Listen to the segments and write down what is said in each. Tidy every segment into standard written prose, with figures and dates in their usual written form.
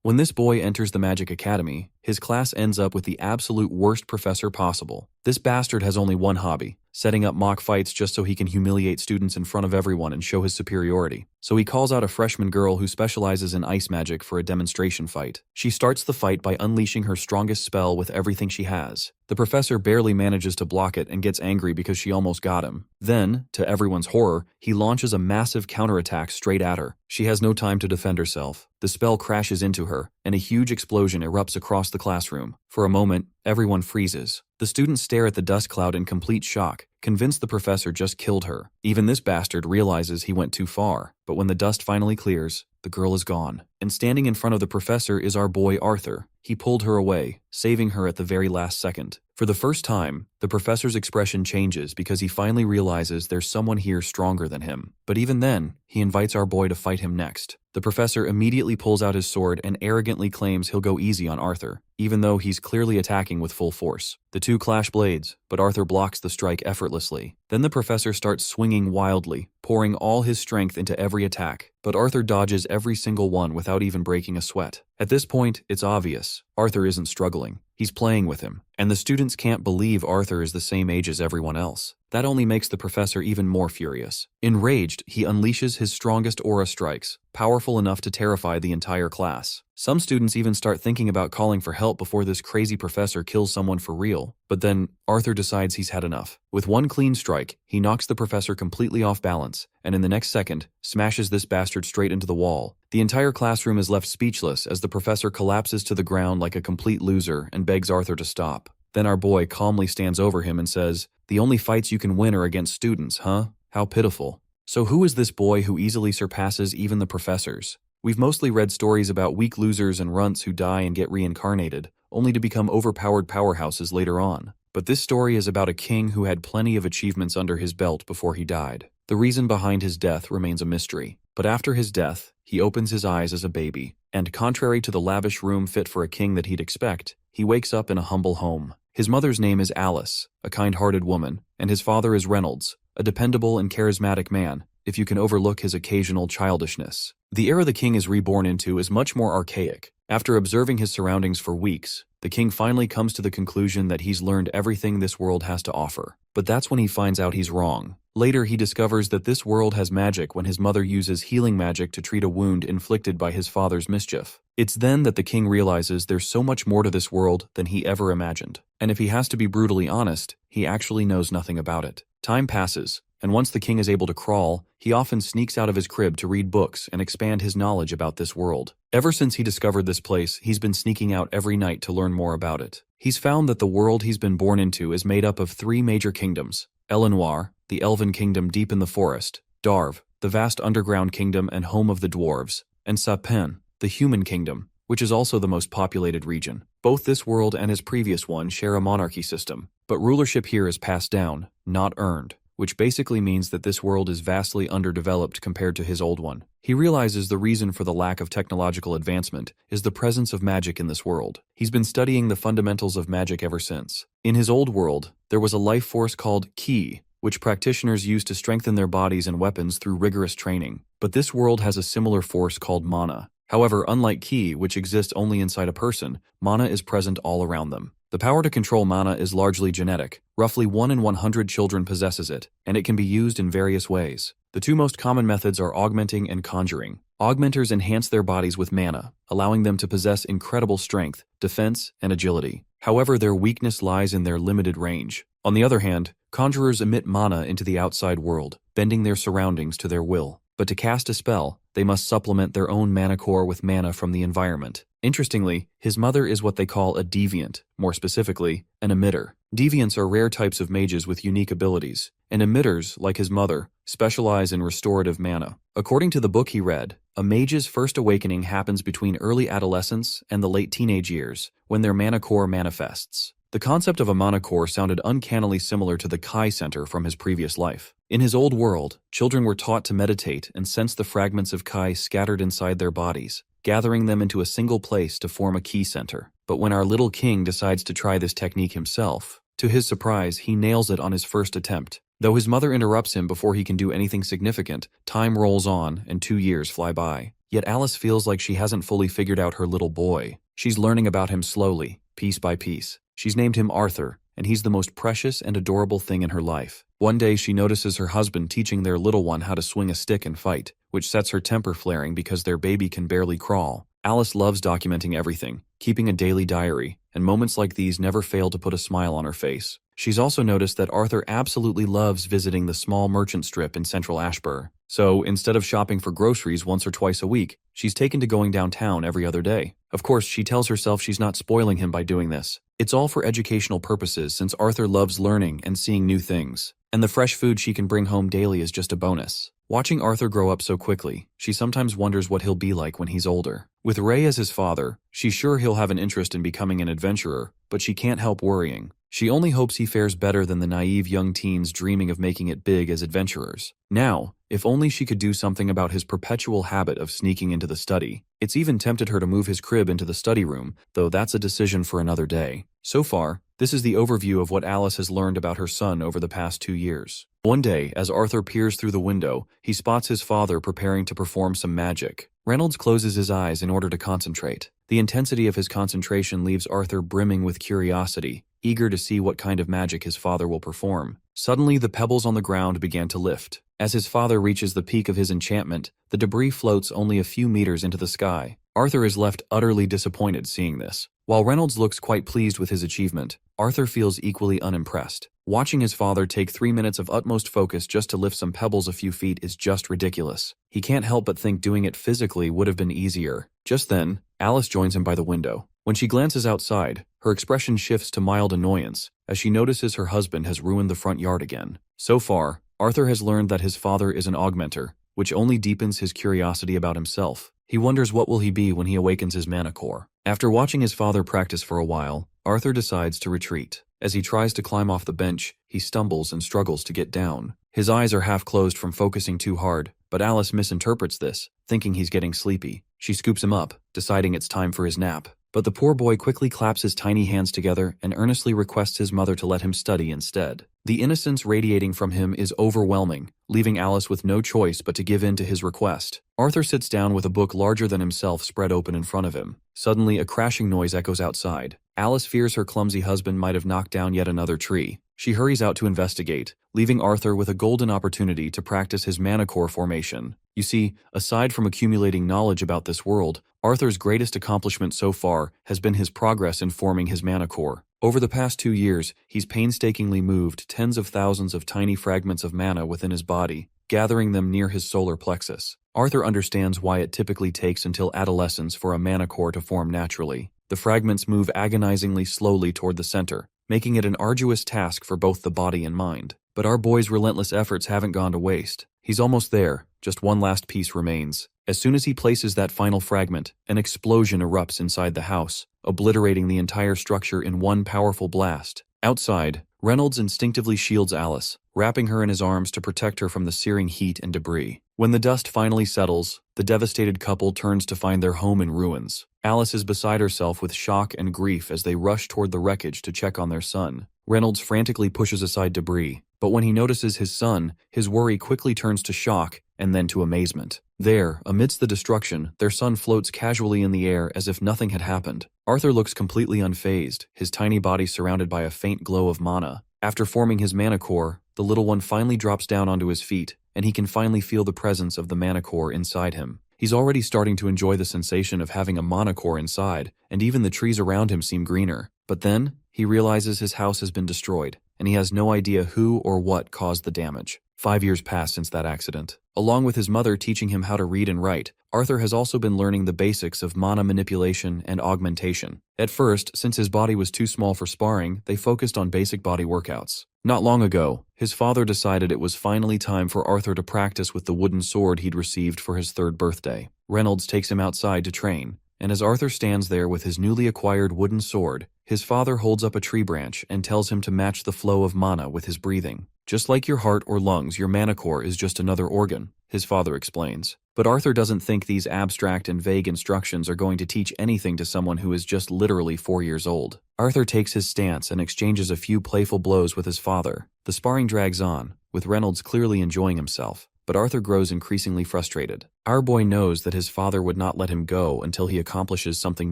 When this boy enters the Magic Academy, his class ends up with the absolute worst professor possible. This bastard has only one hobby: setting up mock fights just so he can humiliate students in front of everyone and show his superiority. So he calls out a freshman girl who specializes in ice magic for a demonstration fight. She starts the fight by unleashing her strongest spell with everything she has. The professor barely manages to block it and gets angry because she almost got him. Then, to everyone's horror, he launches a massive counterattack straight at her. She has no time to defend herself. The spell crashes into her, and a huge explosion erupts across the classroom. For a moment, everyone freezes. The students stare at the dust cloud in complete shock, convinced the professor just killed her. Even this bastard realizes he went too far, but when the dust finally clears, the girl is gone. And standing in front of the professor is our boy Arthur. He pulled her away, saving her at the very last second. For the first time, the professor's expression changes because he finally realizes there's someone here stronger than him. But even then, he invites our boy to fight him next. The professor immediately pulls out his sword and arrogantly claims he'll go easy on Arthur, even though he's clearly attacking with full force. The two clash blades, but Arthur blocks the strike effortlessly. Then the professor starts swinging wildly, pouring all his strength into every attack, but Arthur dodges every single one without even breaking a sweat. At this point, it's obvious. Arthur isn't struggling. He's playing with him, and the students can't believe Arthur is the same age as everyone else. That only makes the professor even more furious. Enraged, he unleashes his strongest aura strikes, powerful enough to terrify the entire class. Some students even start thinking about calling for help before this crazy professor kills someone for real. But then, Arthur decides he's had enough. With one clean strike, he knocks the professor completely off balance, and in the next second, smashes this bastard straight into the wall. The entire classroom is left speechless as the professor collapses to the ground like a complete loser and begs Arthur to stop. Then our boy calmly stands over him and says, "The only fights you can win are against students, huh? How pitiful." So who is this boy who easily surpasses even the professors? We've mostly read stories about weak losers and runts who die and get reincarnated, only to become overpowered powerhouses later on. But this story is about a king who had plenty of achievements under his belt before he died. The reason behind his death remains a mystery. But after his death, he opens his eyes as a baby, and contrary to the lavish room fit for a king that he'd expect, he wakes up in a humble home. His mother's name is Alice, a kind-hearted woman, and his father is Reynolds, a dependable and charismatic man, if you can overlook his occasional childishness. The era the king is reborn into is much more archaic. After observing his surroundings for weeks, the king finally comes to the conclusion that he's learned everything this world has to offer. But that's when he finds out he's wrong. Later, he discovers that this world has magic when his mother uses healing magic to treat a wound inflicted by his father's mischief. It's then that the king realizes there's so much more to this world than he ever imagined. And if he has to be brutally honest, he actually knows nothing about it. Time passes, and once the king is able to crawl, he often sneaks out of his crib to read books and expand his knowledge about this world. Ever since he discovered this place, he's been sneaking out every night to learn more about it. He's found that the world he's been born into is made up of three major kingdoms: Elenoir, the elven kingdom deep in the forest; Darv, the vast underground kingdom and home of the dwarves; and Sapin, the human kingdom, which is also the most populated region. Both this world and his previous one share a monarchy system, but rulership here is passed down, not earned, which basically means that this world is vastly underdeveloped compared to his old one. He realizes the reason for the lack of technological advancement is the presence of magic in this world. He's been studying the fundamentals of magic ever since. In his old world, there was a life force called Ki, which practitioners use to strengthen their bodies and weapons through rigorous training. But this world has a similar force called mana. However, unlike Ki, which exists only inside a person, mana is present all around them. The power to control mana is largely genetic. Roughly 1 in 100 children possesses it, and it can be used in various ways. The two most common methods are augmenting and conjuring. Augmenters enhance their bodies with mana, allowing them to possess incredible strength, defense, and agility. However, their weakness lies in their limited range. On the other hand, conjurers emit mana into the outside world, bending their surroundings to their will. But to cast a spell, they must supplement their own mana core with mana from the environment. Interestingly, his mother is what they call a deviant, more specifically, an emitter. Deviants are rare types of mages with unique abilities, and emitters, like his mother, specialize in restorative mana. According to the book he read, a mage's first awakening happens between early adolescence and the late teenage years, when their mana core manifests. The concept of a mana core sounded uncannily similar to the Kai Center from his previous life. In his old world, children were taught to meditate and sense the fragments of Kai scattered inside their bodies, gathering them into a single place to form a Ki center. But when our little king decides to try this technique himself, to his surprise, he nails it on his first attempt. Though his mother interrupts him before he can do anything significant, time rolls on and 2 years fly by. Yet Alice feels like she hasn't fully figured out her little boy. She's learning about him slowly, piece by piece. She's named him Arthur, and he's the most precious and adorable thing in her life. One day she notices her husband teaching their little one how to swing a stick and fight, which sets her temper flaring because their baby can barely crawl. Alice loves documenting everything, keeping a daily diary, and moments like these never fail to put a smile on her face. She's also noticed that Arthur absolutely loves visiting the small merchant strip in central Ashbur. So, instead of shopping for groceries once or twice a week, she's taken to going downtown every other day. Of course, she tells herself she's not spoiling him by doing this. It's all for educational purposes since Arthur loves learning and seeing new things. And the fresh food she can bring home daily is just a bonus. Watching Arthur grow up so quickly, she sometimes wonders what he'll be like when he's older. With Ray as his father, she's sure he'll have an interest in becoming an adventurer, but she can't help worrying. She only hopes he fares better than the naive young teens dreaming of making it big as adventurers. Now, if only she could do something about his perpetual habit of sneaking into the study. It's even tempted her to move his crib into the study room, though that's a decision for another day. So far, this is the overview of what Alice has learned about her son over the past 2 years. One day, as Arthur peers through the window, he spots his father preparing to perform some magic. Reynolds closes his eyes in order to concentrate. The intensity of his concentration leaves Arthur brimming with curiosity, eager to see what kind of magic his father will perform. Suddenly, the pebbles on the ground began to lift. As his father reaches the peak of his enchantment, the debris floats only a few meters into the sky. Arthur is left utterly disappointed seeing this. While Reynolds looks quite pleased with his achievement, Arthur feels equally unimpressed. Watching his father take 3 minutes of utmost focus just to lift some pebbles a few feet is just ridiculous. He can't help but think doing it physically would have been easier. Just then, Alice joins him by the window. When she glances outside, her expression shifts to mild annoyance as she notices her husband has ruined the front yard again. So far, Arthur has learned that his father is an augmenter, which only deepens his curiosity about himself. He wonders what will he be when he awakens his mana core. After watching his father practice for a while, Arthur decides to retreat. As he tries to climb off the bench, he stumbles and struggles to get down. His eyes are half closed from focusing too hard, but Alice misinterprets this, thinking he's getting sleepy. She scoops him up, deciding it's time for his nap. But the poor boy quickly claps his tiny hands together and earnestly requests his mother to let him study instead. The innocence radiating from him is overwhelming, leaving Alice with no choice but to give in to his request. Arthur sits down with a book larger than himself spread open in front of him. Suddenly, a crashing noise echoes outside. Alice fears her clumsy husband might have knocked down yet another tree. She hurries out to investigate, leaving Arthur with a golden opportunity to practice his mana core formation. You see, aside from accumulating knowledge about this world, Arthur's greatest accomplishment so far has been his progress in forming his mana core. Over the past 2 years, he's painstakingly moved tens of thousands of tiny fragments of mana within his body, gathering them near his solar plexus. Arthur understands why it typically takes until adolescence for a mana core to form naturally. The fragments move agonizingly slowly toward the center, making it an arduous task for both the body and mind. But our boy's relentless efforts haven't gone to waste. He's almost there, just one last piece remains. As soon as he places that final fragment, an explosion erupts inside the house, obliterating the entire structure in one powerful blast. Outside, Reynolds instinctively shields Alice, wrapping her in his arms to protect her from the searing heat and debris. When the dust finally settles, the devastated couple turns to find their home in ruins. Alice is beside herself with shock and grief as they rush toward the wreckage to check on their son. Reynolds frantically pushes aside debris, but when he notices his son, his worry quickly turns to shock and then to amazement. There, amidst the destruction, their son floats casually in the air as if nothing had happened. Arthur looks completely unfazed, his tiny body surrounded by a faint glow of mana. After forming his mana core, the little one finally drops down onto his feet, and he can finally feel the presence of the mana core inside him. He's already starting to enjoy the sensation of having a mana core inside, and even the trees around him seem greener. But then, he realizes his house has been destroyed, and he has no idea who or what caused the damage. 5 years pass since that accident. Along with his mother teaching him how to read and write, Arthur has also been learning the basics of mana manipulation and augmentation. At first, since his body was too small for sparring, they focused on basic body workouts. Not long ago, his father decided it was finally time for Arthur to practice with the wooden sword he'd received for his 3rd birthday. Reynolds takes him outside to train, and as Arthur stands there with his newly acquired wooden sword, his father holds up a tree branch and tells him to match the flow of mana with his breathing. Just like your heart or lungs, your mana core is just another organ, his father explains. But Arthur doesn't think these abstract and vague instructions are going to teach anything to someone who is just literally 4 years old. Arthur takes his stance and exchanges a few playful blows with his father. The sparring drags on, with Reynolds clearly enjoying himself. but Arthur grows increasingly frustrated. Our boy knows that his father would not let him go until he accomplishes something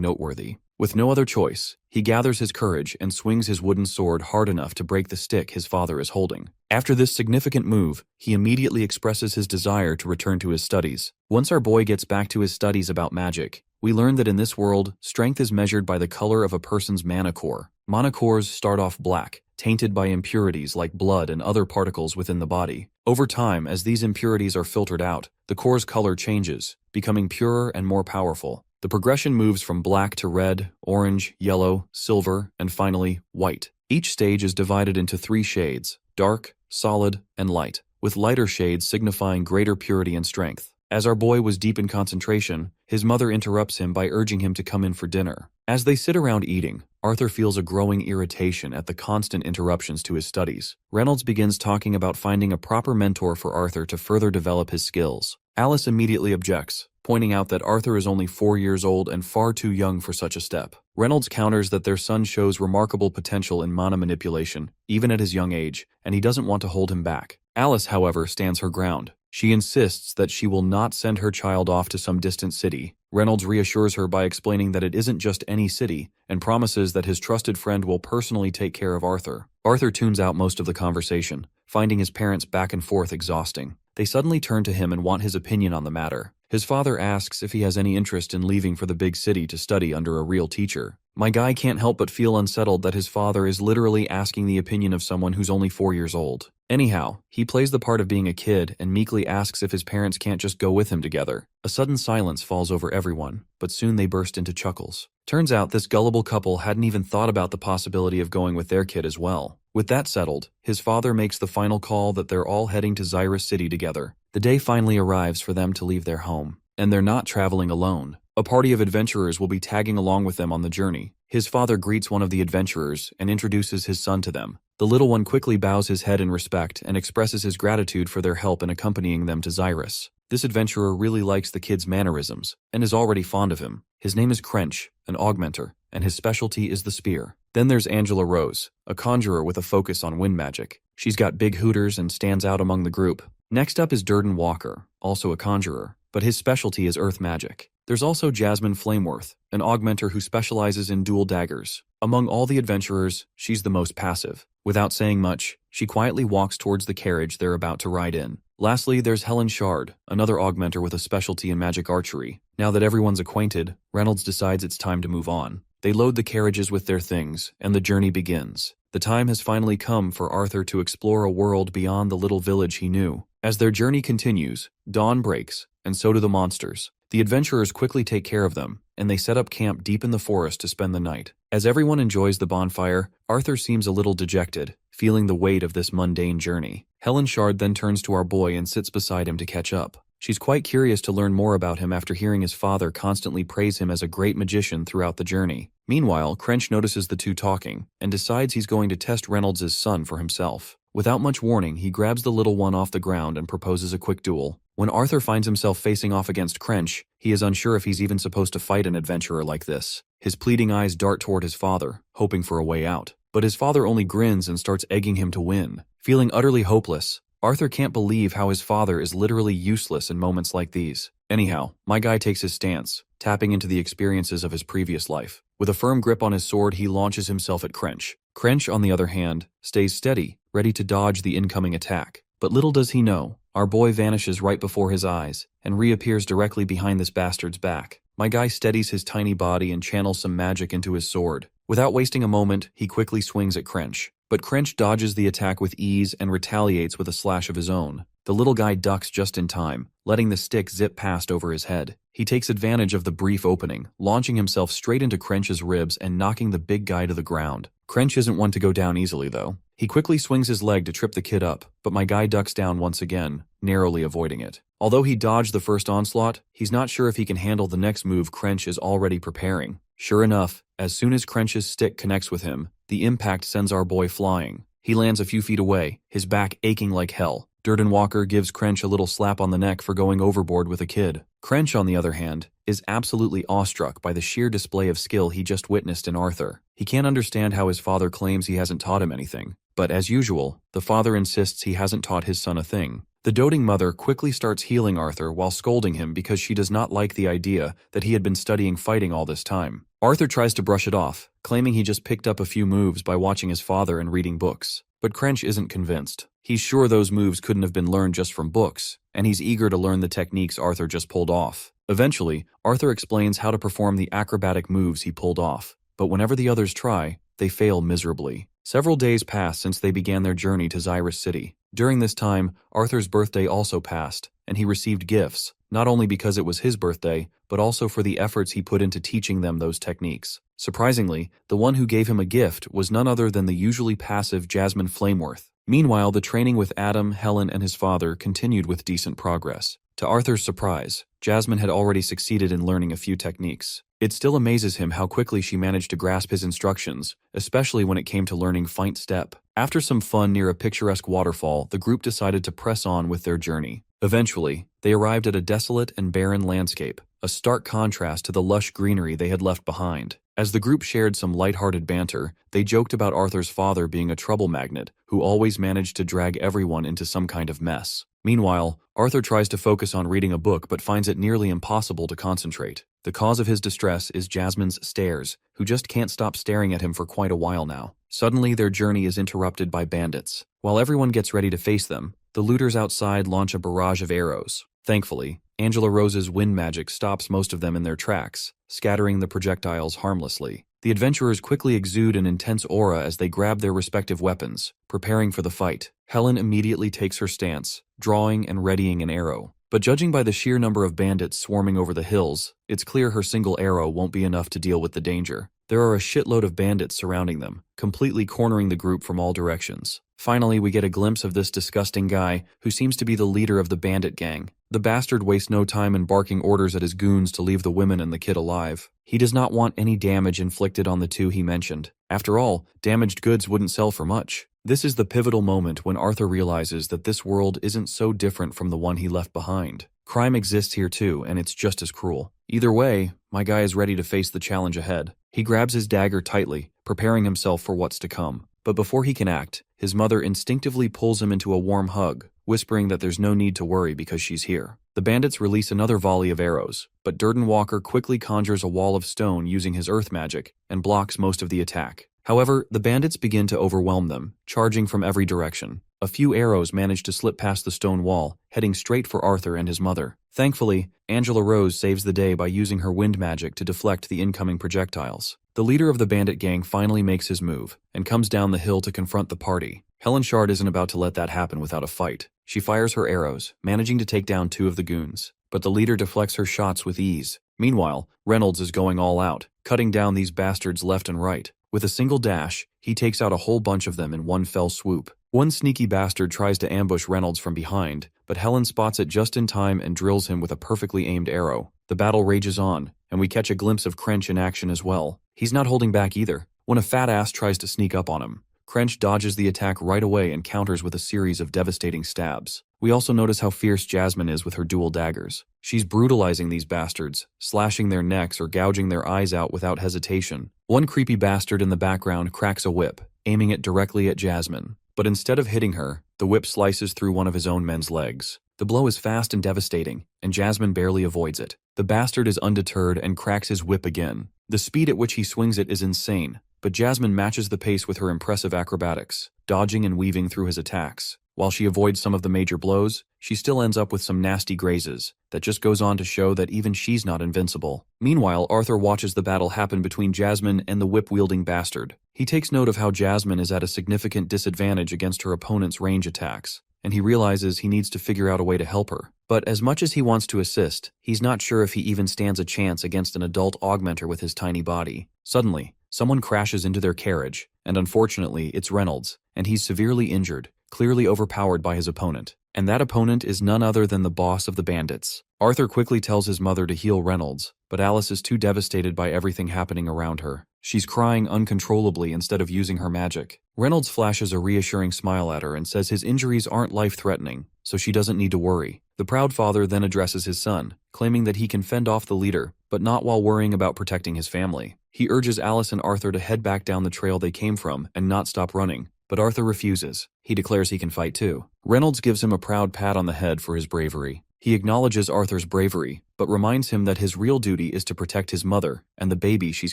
noteworthy. With no other choice, he gathers his courage and swings his wooden sword hard enough to break the stick his father is holding. After this significant move, he immediately expresses his desire to return to his studies. Once our boy gets back to his studies about magic, we learn that in this world, strength is measured by the color of a person's mana core. Mana cores start off black, tainted by impurities like blood and other particles within the body. Over time, as these impurities are filtered out, the core's color changes, becoming purer and more powerful. The progression moves from black to red, orange, yellow, silver, and finally, white. Each stage is divided into 3 shades: dark, solid, and light, with lighter shades signifying greater purity and strength. As our boy was deep in concentration, his mother interrupts him by urging him to come in for dinner. As they sit around eating, Arthur feels a growing irritation at the constant interruptions to his studies. Reynolds begins talking about finding a proper mentor for Arthur to further develop his skills. Alice immediately objects, pointing out that Arthur is only 4 years old and far too young for such a step. Reynolds counters that their son shows remarkable potential in mana manipulation, even at his young age, and he doesn't want to hold him back. Alice, however, stands her ground. She insists that she will not send her child off to some distant city. Reynolds reassures her by explaining that it isn't just any city, and promises that his trusted friend will personally take care of Arthur. Arthur tunes out most of the conversation, finding his parents back and forth exhausting. They suddenly turn to him and want his opinion on the matter. His father asks if he has any interest in leaving for the big city to study under a real teacher. My guy can't help but feel unsettled that his father is literally asking the opinion of someone who's only 4 years old. Anyhow, he plays the part of being a kid and meekly asks if his parents can't just go with him together. A sudden silence falls over everyone, but soon they burst into chuckles. Turns out this gullible couple hadn't even thought about the possibility of going with their kid as well. With that settled, his father makes the final call that they're all heading to Xyrus City together. The day finally arrives for them to leave their home, and they're not traveling alone. A party of adventurers will be tagging along with them on the journey. His father greets one of the adventurers and introduces his son to them. The little one quickly bows his head in respect and expresses his gratitude for their help in accompanying them to Xyrus. This adventurer really likes the kid's mannerisms and is already fond of him. His name is Crench, an augmenter, and his specialty is the spear. Then there's Angela Rose, a conjurer with a focus on wind magic. She's got big hooters and stands out among the group. Next up is Durden Walker, also a conjurer, but his specialty is earth magic. There's also Jasmine Flameworth, an augmenter who specializes in dual daggers. Among all the adventurers, she's the most passive. Without saying much, she quietly walks towards the carriage they're about to ride in. Lastly, there's Helen Shard, another augmenter with a specialty in magic archery. Now that everyone's acquainted, Reynolds decides it's time to move on. They load the carriages with their things, and the journey begins. The time has finally come for Arthur to explore a world beyond the little village he knew. As their journey continues, dawn breaks, and so do the monsters. The adventurers quickly take care of them, and they set up camp deep in the forest to spend the night. As everyone enjoys the bonfire, Arthur seems a little dejected, feeling the weight of this mundane journey. Helen Shard then turns to our boy and sits beside him to catch up. She's quite curious to learn more about him after hearing his father constantly praise him as a great magician throughout the journey. Meanwhile, Crench notices the two talking, and decides he's going to test Reynolds' son for himself. Without much warning, he grabs the little one off the ground and proposes a quick duel. When Arthur finds himself facing off against Crench, he is unsure if he's even supposed to fight an adventurer like this. His pleading eyes dart toward his father, hoping for a way out. But his father only grins and starts egging him to win. Feeling utterly hopeless, Arthur can't believe how his father is literally useless in moments like these. Anyhow, my guy takes his stance, tapping into the experiences of his previous life. With a firm grip on his sword, he launches himself at Crench. Crench, on the other hand, stays steady, ready to dodge the incoming attack. But little does he know, our boy vanishes right before his eyes, and reappears directly behind this bastard's back. My guy steadies his tiny body and channels some magic into his sword. Without wasting a moment, he quickly swings at Crench. But Crench dodges the attack with ease and retaliates with a slash of his own. The little guy ducks just in time, letting the stick zip past over his head. He takes advantage of the brief opening, launching himself straight into Crench's ribs and knocking the big guy to the ground. Crench isn't one to go down easily, though. He quickly swings his leg to trip the kid up, but my guy ducks down once again, narrowly avoiding it. Although he dodged the first onslaught, he's not sure if he can handle the next move Crench is already preparing. Sure enough, as soon as Crench's stick connects with him, the impact sends our boy flying. He lands a few feet away, his back aching like hell. Durden Walker gives Crench a little slap on the neck for going overboard with a kid. Crench, on the other hand, is absolutely awestruck by the sheer display of skill he just witnessed in Arthur. He can't understand how his father claims he hasn't taught him anything. But as usual, the father insists he hasn't taught his son a thing. The doting mother quickly starts healing Arthur while scolding him because she does not like the idea that he had been studying fighting all this time. Arthur tries to brush it off, claiming he just picked up a few moves by watching his father and reading books. But Crench isn't convinced. He's sure those moves couldn't have been learned just from books, and he's eager to learn the techniques Arthur just pulled off. Eventually, Arthur explains how to perform the acrobatic moves he pulled off, but whenever the others try, they fail miserably. Several days pass since they began their journey to Xyrus City. During this time, Arthur's birthday also passed, and he received gifts, not only because it was his birthday, but also for the efforts he put into teaching them those techniques. Surprisingly, the one who gave him a gift was none other than the usually passive Jasmine Flameworth. Meanwhile, the training with Adam, Helen, and his father continued with decent progress. To Arthur's surprise, Jasmine had already succeeded in learning a few techniques. It still amazes him how quickly she managed to grasp his instructions, especially when it came to learning Feint Step. After some fun near a picturesque waterfall, the group decided to press on with their journey. Eventually, they arrived at a desolate and barren landscape, a stark contrast to the lush greenery they had left behind. As the group shared some lighthearted banter, they joked about Arthur's father being a trouble magnet who always managed to drag everyone into some kind of mess. Meanwhile, Arthur tries to focus on reading a book but finds it nearly impossible to concentrate. The cause of his distress is Jasmine's stares, who just can't stop staring at him for quite a while now. Suddenly, their journey is interrupted by bandits. While everyone gets ready to face them, the looters outside launch a barrage of arrows. Thankfully, Angela Rose's wind magic stops most of them in their tracks, scattering the projectiles harmlessly. The adventurers quickly exude an intense aura as they grab their respective weapons, preparing for the fight. Helen immediately takes her stance, drawing and readying an arrow. But judging by the sheer number of bandits swarming over the hills, it's clear her single arrow won't be enough to deal with the danger. There are a shitload of bandits surrounding them, completely cornering the group from all directions. Finally, we get a glimpse of this disgusting guy, who seems to be the leader of the bandit gang. The bastard wastes no time in barking orders at his goons to leave the women and the kid alive. He does not want any damage inflicted on the two he mentioned. After all, damaged goods wouldn't sell for much. This is the pivotal moment when Arthur realizes that this world isn't so different from the one he left behind. Crime exists here too, and it's just as cruel. Either way, my guy is ready to face the challenge ahead. He grabs his dagger tightly, preparing himself for what's to come. But before he can act, his mother instinctively pulls him into a warm hug, whispering that there's no need to worry because she's here. The bandits release another volley of arrows, but Durden Walker quickly conjures a wall of stone using his earth magic and blocks most of the attack. However, the bandits begin to overwhelm them, charging from every direction. A few arrows manage to slip past the stone wall, heading straight for Arthur and his mother. Thankfully, Angela Rose saves the day by using her wind magic to deflect the incoming projectiles. The leader of the bandit gang finally makes his move, and comes down the hill to confront the party. Helen Shard isn't about to let that happen without a fight. She fires her arrows, managing to take down two of the goons, but the leader deflects her shots with ease. Meanwhile, Reynolds is going all out, cutting down these bastards left and right. With a single dash, he takes out a whole bunch of them in one fell swoop. One sneaky bastard tries to ambush Reynolds from behind, but Helen spots it just in time and drills him with a perfectly aimed arrow. The battle rages on, and we catch a glimpse of Crench in action as well. He's not holding back either. When a fat ass tries to sneak up on him, Crench dodges the attack right away and counters with a series of devastating stabs. We also notice how fierce Jasmine is with her dual daggers. She's brutalizing these bastards, slashing their necks or gouging their eyes out without hesitation. One creepy bastard in the background cracks a whip, aiming it directly at Jasmine. But instead of hitting her, the whip slices through one of his own men's legs. The blow is fast and devastating, and Jasmine barely avoids it. The bastard is undeterred and cracks his whip again. The speed at which he swings it is insane, but Jasmine matches the pace with her impressive acrobatics, dodging and weaving through his attacks. While she avoids some of the major blows, she still ends up with some nasty grazes. That just goes on to show that even she's not invincible. Meanwhile, Arthur watches the battle happen between Jasmine and the whip-wielding bastard. He takes note of how Jasmine is at a significant disadvantage against her opponent's range attacks, and he realizes he needs to figure out a way to help her. But as much as he wants to assist, he's not sure if he even stands a chance against an adult augmenter with his tiny body. Suddenly, someone crashes into their carriage, and unfortunately, it's Reynolds, and he's severely injured, clearly overpowered by his opponent. And that opponent is none other than the boss of the bandits. Arthur quickly tells his mother to heal Reynolds, but Alice is too devastated by everything happening around her. She's crying uncontrollably instead of using her magic. Reynolds flashes a reassuring smile at her and says his injuries aren't life-threatening, so she doesn't need to worry. The proud father then addresses his son, claiming that he can fend off the leader, but not while worrying about protecting his family. He urges Alice and Arthur to head back down the trail they came from and not stop running. but Arthur refuses. He declares he can fight too. Reynolds gives him a proud pat on the head for his bravery. He acknowledges Arthur's bravery, but reminds him that his real duty is to protect his mother and the baby she's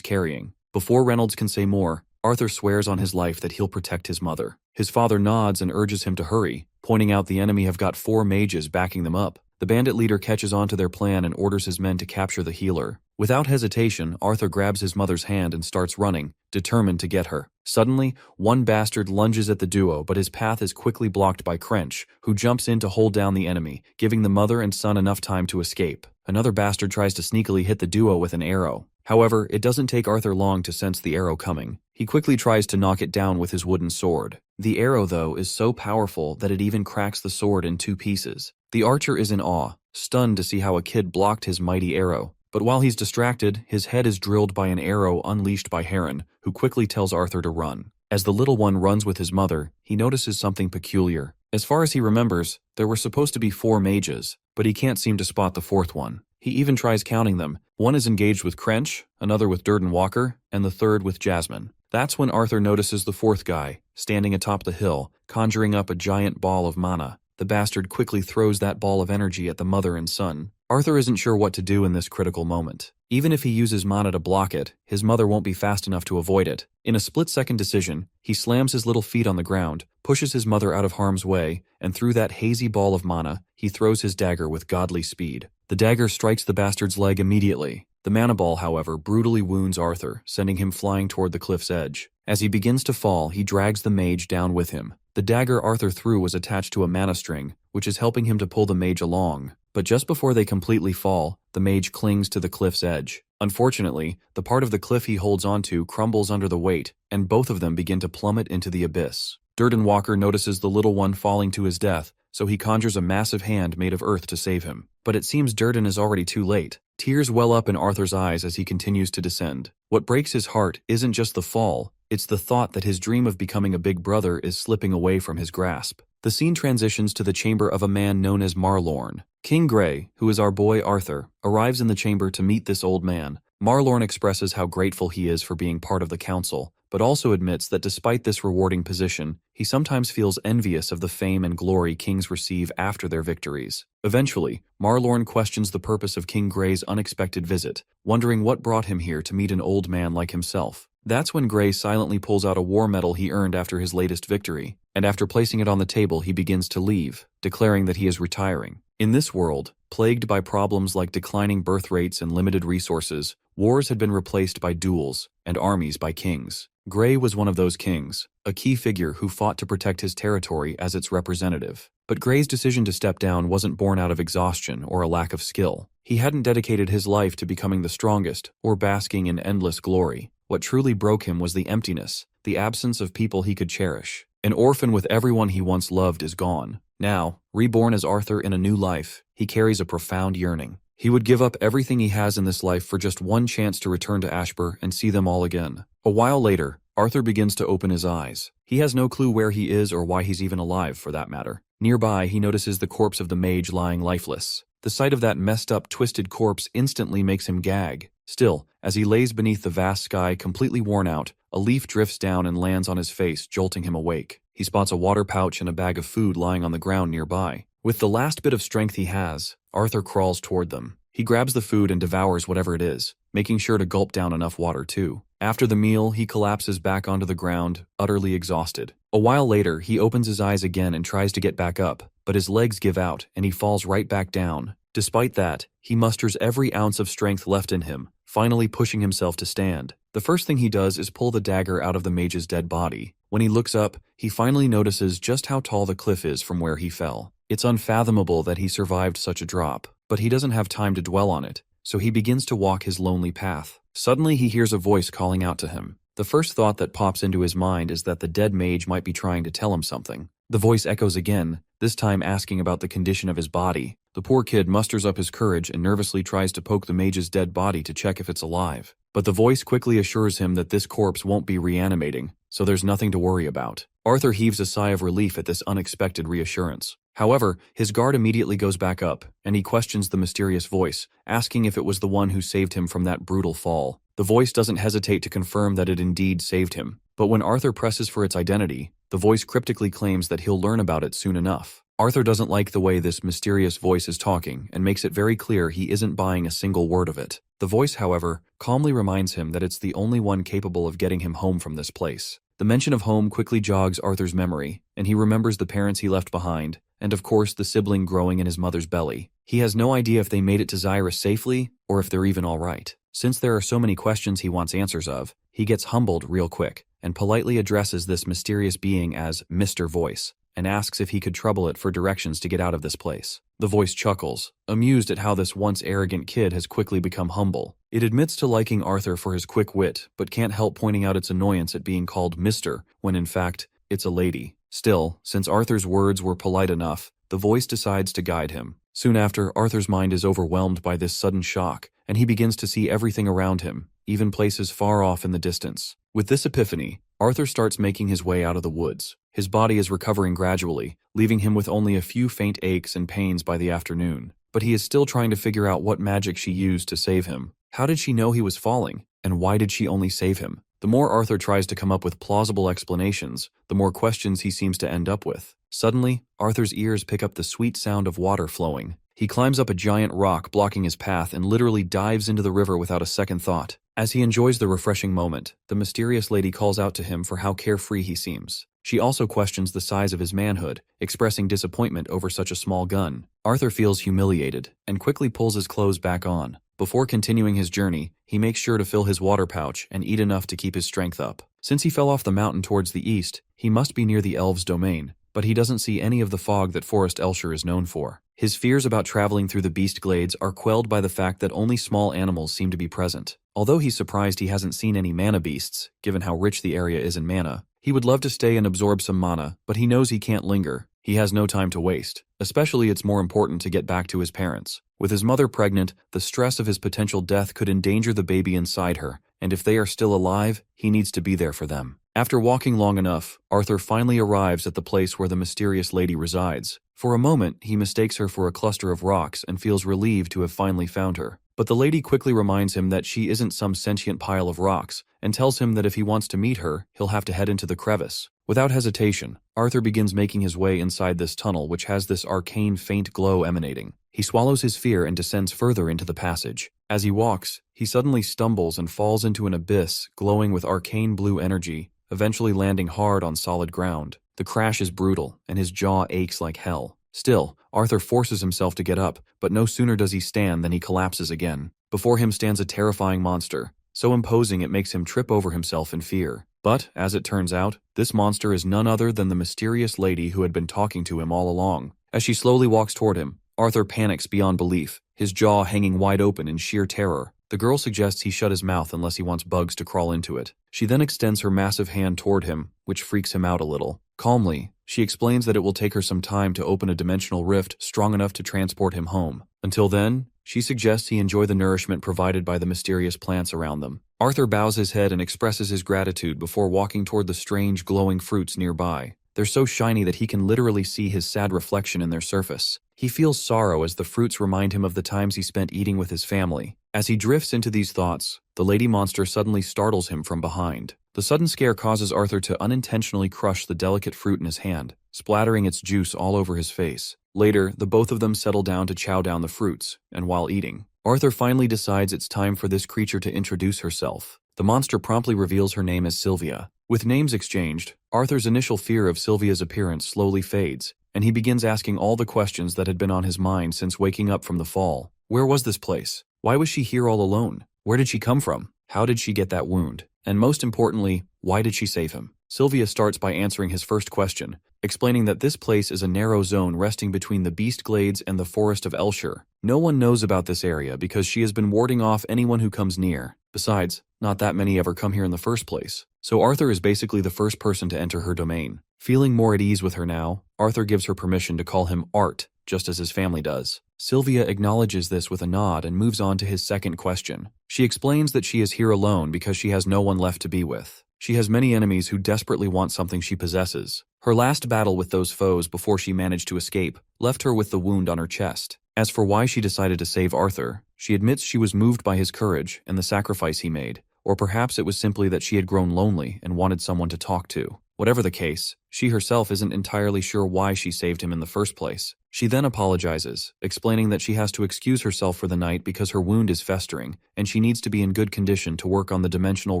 carrying. Before Reynolds can say more, Arthur swears on his life that he'll protect his mother. His father nods and urges him to hurry, pointing out the enemy have got 4 mages backing them up. The bandit leader catches on to their plan and orders his men to capture the healer. Without hesitation, Arthur grabs his mother's hand and starts running, determined to get her. Suddenly, one bastard lunges at the duo, but his path is quickly blocked by Crench, who jumps in to hold down the enemy, giving the mother and son enough time to escape. Another bastard tries to sneakily hit the duo with an arrow. However, it doesn't take Arthur long to sense the arrow coming. He quickly tries to knock it down with his wooden sword. The arrow, though, is so powerful that it even cracks the sword in 2 pieces. The archer is in awe, stunned to see how a kid blocked his mighty arrow. But while he's distracted, his head is drilled by an arrow unleashed by Heron, who quickly tells Arthur to run. As the little one runs with his mother, he notices something peculiar. As far as he remembers, there were supposed to be 4 mages, but he can't seem to spot the 4th one. He even tries counting them. One is engaged with Crench, another with Durden Walker, and the third with Jasmine. That's when Arthur notices the 4th guy, standing atop the hill, conjuring up a giant ball of mana. The bastard quickly throws that ball of energy at the mother and son. Arthur isn't sure what to do in this critical moment. Even if he uses mana to block it, his mother won't be fast enough to avoid it. In a split-second decision, he slams his little feet on the ground, pushes his mother out of harm's way, and through that hazy ball of mana, he throws his dagger with godly speed. The dagger strikes the bastard's leg immediately. The mana ball, however, brutally wounds Arthur, sending him flying toward the cliff's edge. As he begins to fall, he drags the mage down with him. The dagger Arthur threw was attached to a mana string, which is helping him to pull the mage along. But just before they completely fall, the mage clings to the cliff's edge. Unfortunately, the part of the cliff he holds onto crumbles under the weight, and both of them begin to plummet into the abyss. Durden Walker notices the little one falling to his death, so he conjures a massive hand made of earth to save him. But it seems Durden is already too late. Tears well up in Arthur's eyes as he continues to descend. What breaks his heart isn't just the fall, it's the thought that his dream of becoming a big brother is slipping away from his grasp. The scene transitions to the chamber of a man known as Marlorn. King Grey, who is our boy Arthur, arrives in the chamber to meet this old man. Marlorn expresses how grateful he is for being part of the council, but also admits that despite this rewarding position, he sometimes feels envious of the fame and glory kings receive after their victories. Eventually, Marlorn questions the purpose of King Grey's unexpected visit, wondering what brought him here to meet an old man like himself. That's when Grey silently pulls out a war medal he earned after his latest victory, and after placing it on the table he begins to leave, declaring that he is retiring. In this world, plagued by problems like declining birth rates and limited resources, wars had been replaced by duels, and armies by kings. Grey was one of those kings, a key figure who fought to protect his territory as its representative. But Grey's decision to step down wasn't born out of exhaustion or a lack of skill. He hadn't dedicated his life to becoming the strongest or basking in endless glory. What truly broke him was the emptiness, the absence of people he could cherish. An orphan with everyone he once loved is gone. Now, reborn as Arthur in a new life, he carries a profound yearning. He would give up everything he has in this life for just one chance to return to Ashbur and see them all again. A while later, Arthur begins to open his eyes. He has no clue where he is or why he's even alive, for that matter. Nearby, he notices the corpse of the mage lying lifeless. The sight of that messed up, twisted corpse instantly makes him gag. Still, as he lays beneath the vast sky, completely worn out, a leaf drifts down and lands on his face, jolting him awake. He spots a water pouch and a bag of food lying on the ground nearby. With the last bit of strength he has, Arthur crawls toward them. He grabs the food and devours whatever it is, making sure to gulp down enough water too. After the meal, he collapses back onto the ground, utterly exhausted. A while later, he opens his eyes again and tries to get back up, but his legs give out and he falls right back down. Despite that, he musters every ounce of strength left in him, finally pushing himself to stand. The first thing he does is pull the dagger out of the mage's dead body. When he looks up, he finally notices just how tall the cliff is from where he fell. It's unfathomable that he survived such a drop, but he doesn't have time to dwell on it, so he begins to walk his lonely path. Suddenly he hears a voice calling out to him. The first thought that pops into his mind is that the dead mage might be trying to tell him something. The voice echoes again, this time asking about the condition of his body. The poor kid musters up his courage and nervously tries to poke the mage's dead body to check if it's alive. But the voice quickly assures him that this corpse won't be reanimating, so there's nothing to worry about. Arthur heaves a sigh of relief at this unexpected reassurance. However, his guard immediately goes back up, and he questions the mysterious voice, asking if it was the one who saved him from that brutal fall. The voice doesn't hesitate to confirm that it indeed saved him. But when Arthur presses for its identity, the voice cryptically claims that he'll learn about it soon enough. Arthur doesn't like the way this mysterious voice is talking and makes it very clear he isn't buying a single word of it. The voice, however, calmly reminds him that it's the only one capable of getting him home from this place. The mention of home quickly jogs Arthur's memory, and he remembers the parents he left behind, and of course the sibling growing in his mother's belly. He has no idea if they made it to Zyra safely, or if they're even alright. Since there are so many questions he wants answers of, he gets humbled real quick, and politely addresses this mysterious being as Mr. Voice, and asks if he could trouble it for directions to get out of this place. The voice chuckles, amused at how this once arrogant kid has quickly become humble. It admits to liking Arthur for his quick wit, but can't help pointing out its annoyance at being called Mr., when in fact, it's a lady. Still, since Arthur's words were polite enough, the voice decides to guide him. Soon after, Arthur's mind is overwhelmed by this sudden shock, and he begins to see everything around him, even places far off in the distance. With this epiphany, Arthur starts making his way out of the woods. His body is recovering gradually, leaving him with only a few faint aches and pains by the afternoon. But he is still trying to figure out what magic she used to save him. How did she know he was falling? And why did she only save him? The more Arthur tries to come up with plausible explanations, the more questions he seems to end up with. Suddenly, Arthur's ears pick up the sweet sound of water flowing. He climbs up a giant rock blocking his path and literally dives into the river without a second thought. As he enjoys the refreshing moment, the mysterious lady calls out to him for how carefree he seems. She also questions the size of his manhood, expressing disappointment over such a small gun. Arthur feels humiliated and quickly pulls his clothes back on. Before continuing his journey, he makes sure to fill his water pouch and eat enough to keep his strength up. Since he fell off the mountain towards the east, he must be near the elves' domain, but he doesn't see any of the fog that Forest Elshire is known for. His fears about traveling through the beast glades are quelled by the fact that only small animals seem to be present. Although he's surprised he hasn't seen any mana beasts, given how rich the area is in mana, he would love to stay and absorb some mana, but he knows he can't linger. He has no time to waste. Especially it's more important to get back to his parents. With his mother pregnant, the stress of his potential death could endanger the baby inside her, and if they are still alive, he needs to be there for them. After walking long enough, Arthur finally arrives at the place where the mysterious lady resides. For a moment, he mistakes her for a cluster of rocks and feels relieved to have finally found her. But the lady quickly reminds him that she isn't some sentient pile of rocks, and tells him that if he wants to meet her, he'll have to head into the crevice. Without hesitation, Arthur begins making his way inside this tunnel which has this arcane faint glow emanating. He swallows his fear and descends further into the passage. As he walks, he suddenly stumbles and falls into an abyss glowing with arcane blue energy, eventually landing hard on solid ground. The crash is brutal, and his jaw aches like hell. Still, Arthur forces himself to get up, but no sooner does he stand than he collapses again. Before him stands a terrifying monster, so imposing it makes him trip over himself in fear. But, as it turns out, this monster is none other than the mysterious lady who had been talking to him all along. As she slowly walks toward him, Arthur panics beyond belief, his jaw hanging wide open in sheer terror. The girl suggests he shut his mouth unless he wants bugs to crawl into it. She then extends her massive hand toward him, which freaks him out a little. Calmly, she explains that it will take her some time to open a dimensional rift strong enough to transport him home. Until then, she suggests he enjoy the nourishment provided by the mysterious plants around them. Arthur bows his head and expresses his gratitude before walking toward the strange glowing fruits nearby. They're so shiny that he can literally see his sad reflection in their surface. He feels sorrow as the fruits remind him of the times he spent eating with his family. As he drifts into these thoughts, the lady monster suddenly startles him from behind. The sudden scare causes Arthur to unintentionally crush the delicate fruit in his hand, splattering its juice all over his face. Later, the both of them settle down to chow down the fruits, and while eating, Arthur finally decides it's time for this creature to introduce herself. The monster promptly reveals her name as Sylvia. With names exchanged, Arthur's initial fear of Sylvia's appearance slowly fades, and he begins asking all the questions that had been on his mind since waking up from the fall. Where was this place? Why was she here all alone? Where did she come from? How did she get that wound? And most importantly, why did she save him? Sylvia starts by answering his first question, explaining that this place is a narrow zone resting between the Beast Glades and the Forest of Elshire. No one knows about this area because she has been warding off anyone who comes near. Besides, not that many ever come here in the first place. So Arthur is basically the first person to enter her domain. Feeling more at ease with her now, Arthur gives her permission to call him Art, just as his family does. Sylvia acknowledges this with a nod and moves on to his second question. She explains that she is here alone because she has no one left to be with. She has many enemies who desperately want something she possesses. Her last battle with those foes before she managed to escape left her with the wound on her chest. As for why she decided to save Arthur, she admits she was moved by his courage and the sacrifice he made. or perhaps it was simply that she had grown lonely and wanted someone to talk to. Whatever the case, she herself isn't entirely sure why she saved him in the first place. She then apologizes, explaining that she has to excuse herself for the night because her wound is festering, and she needs to be in good condition to work on the dimensional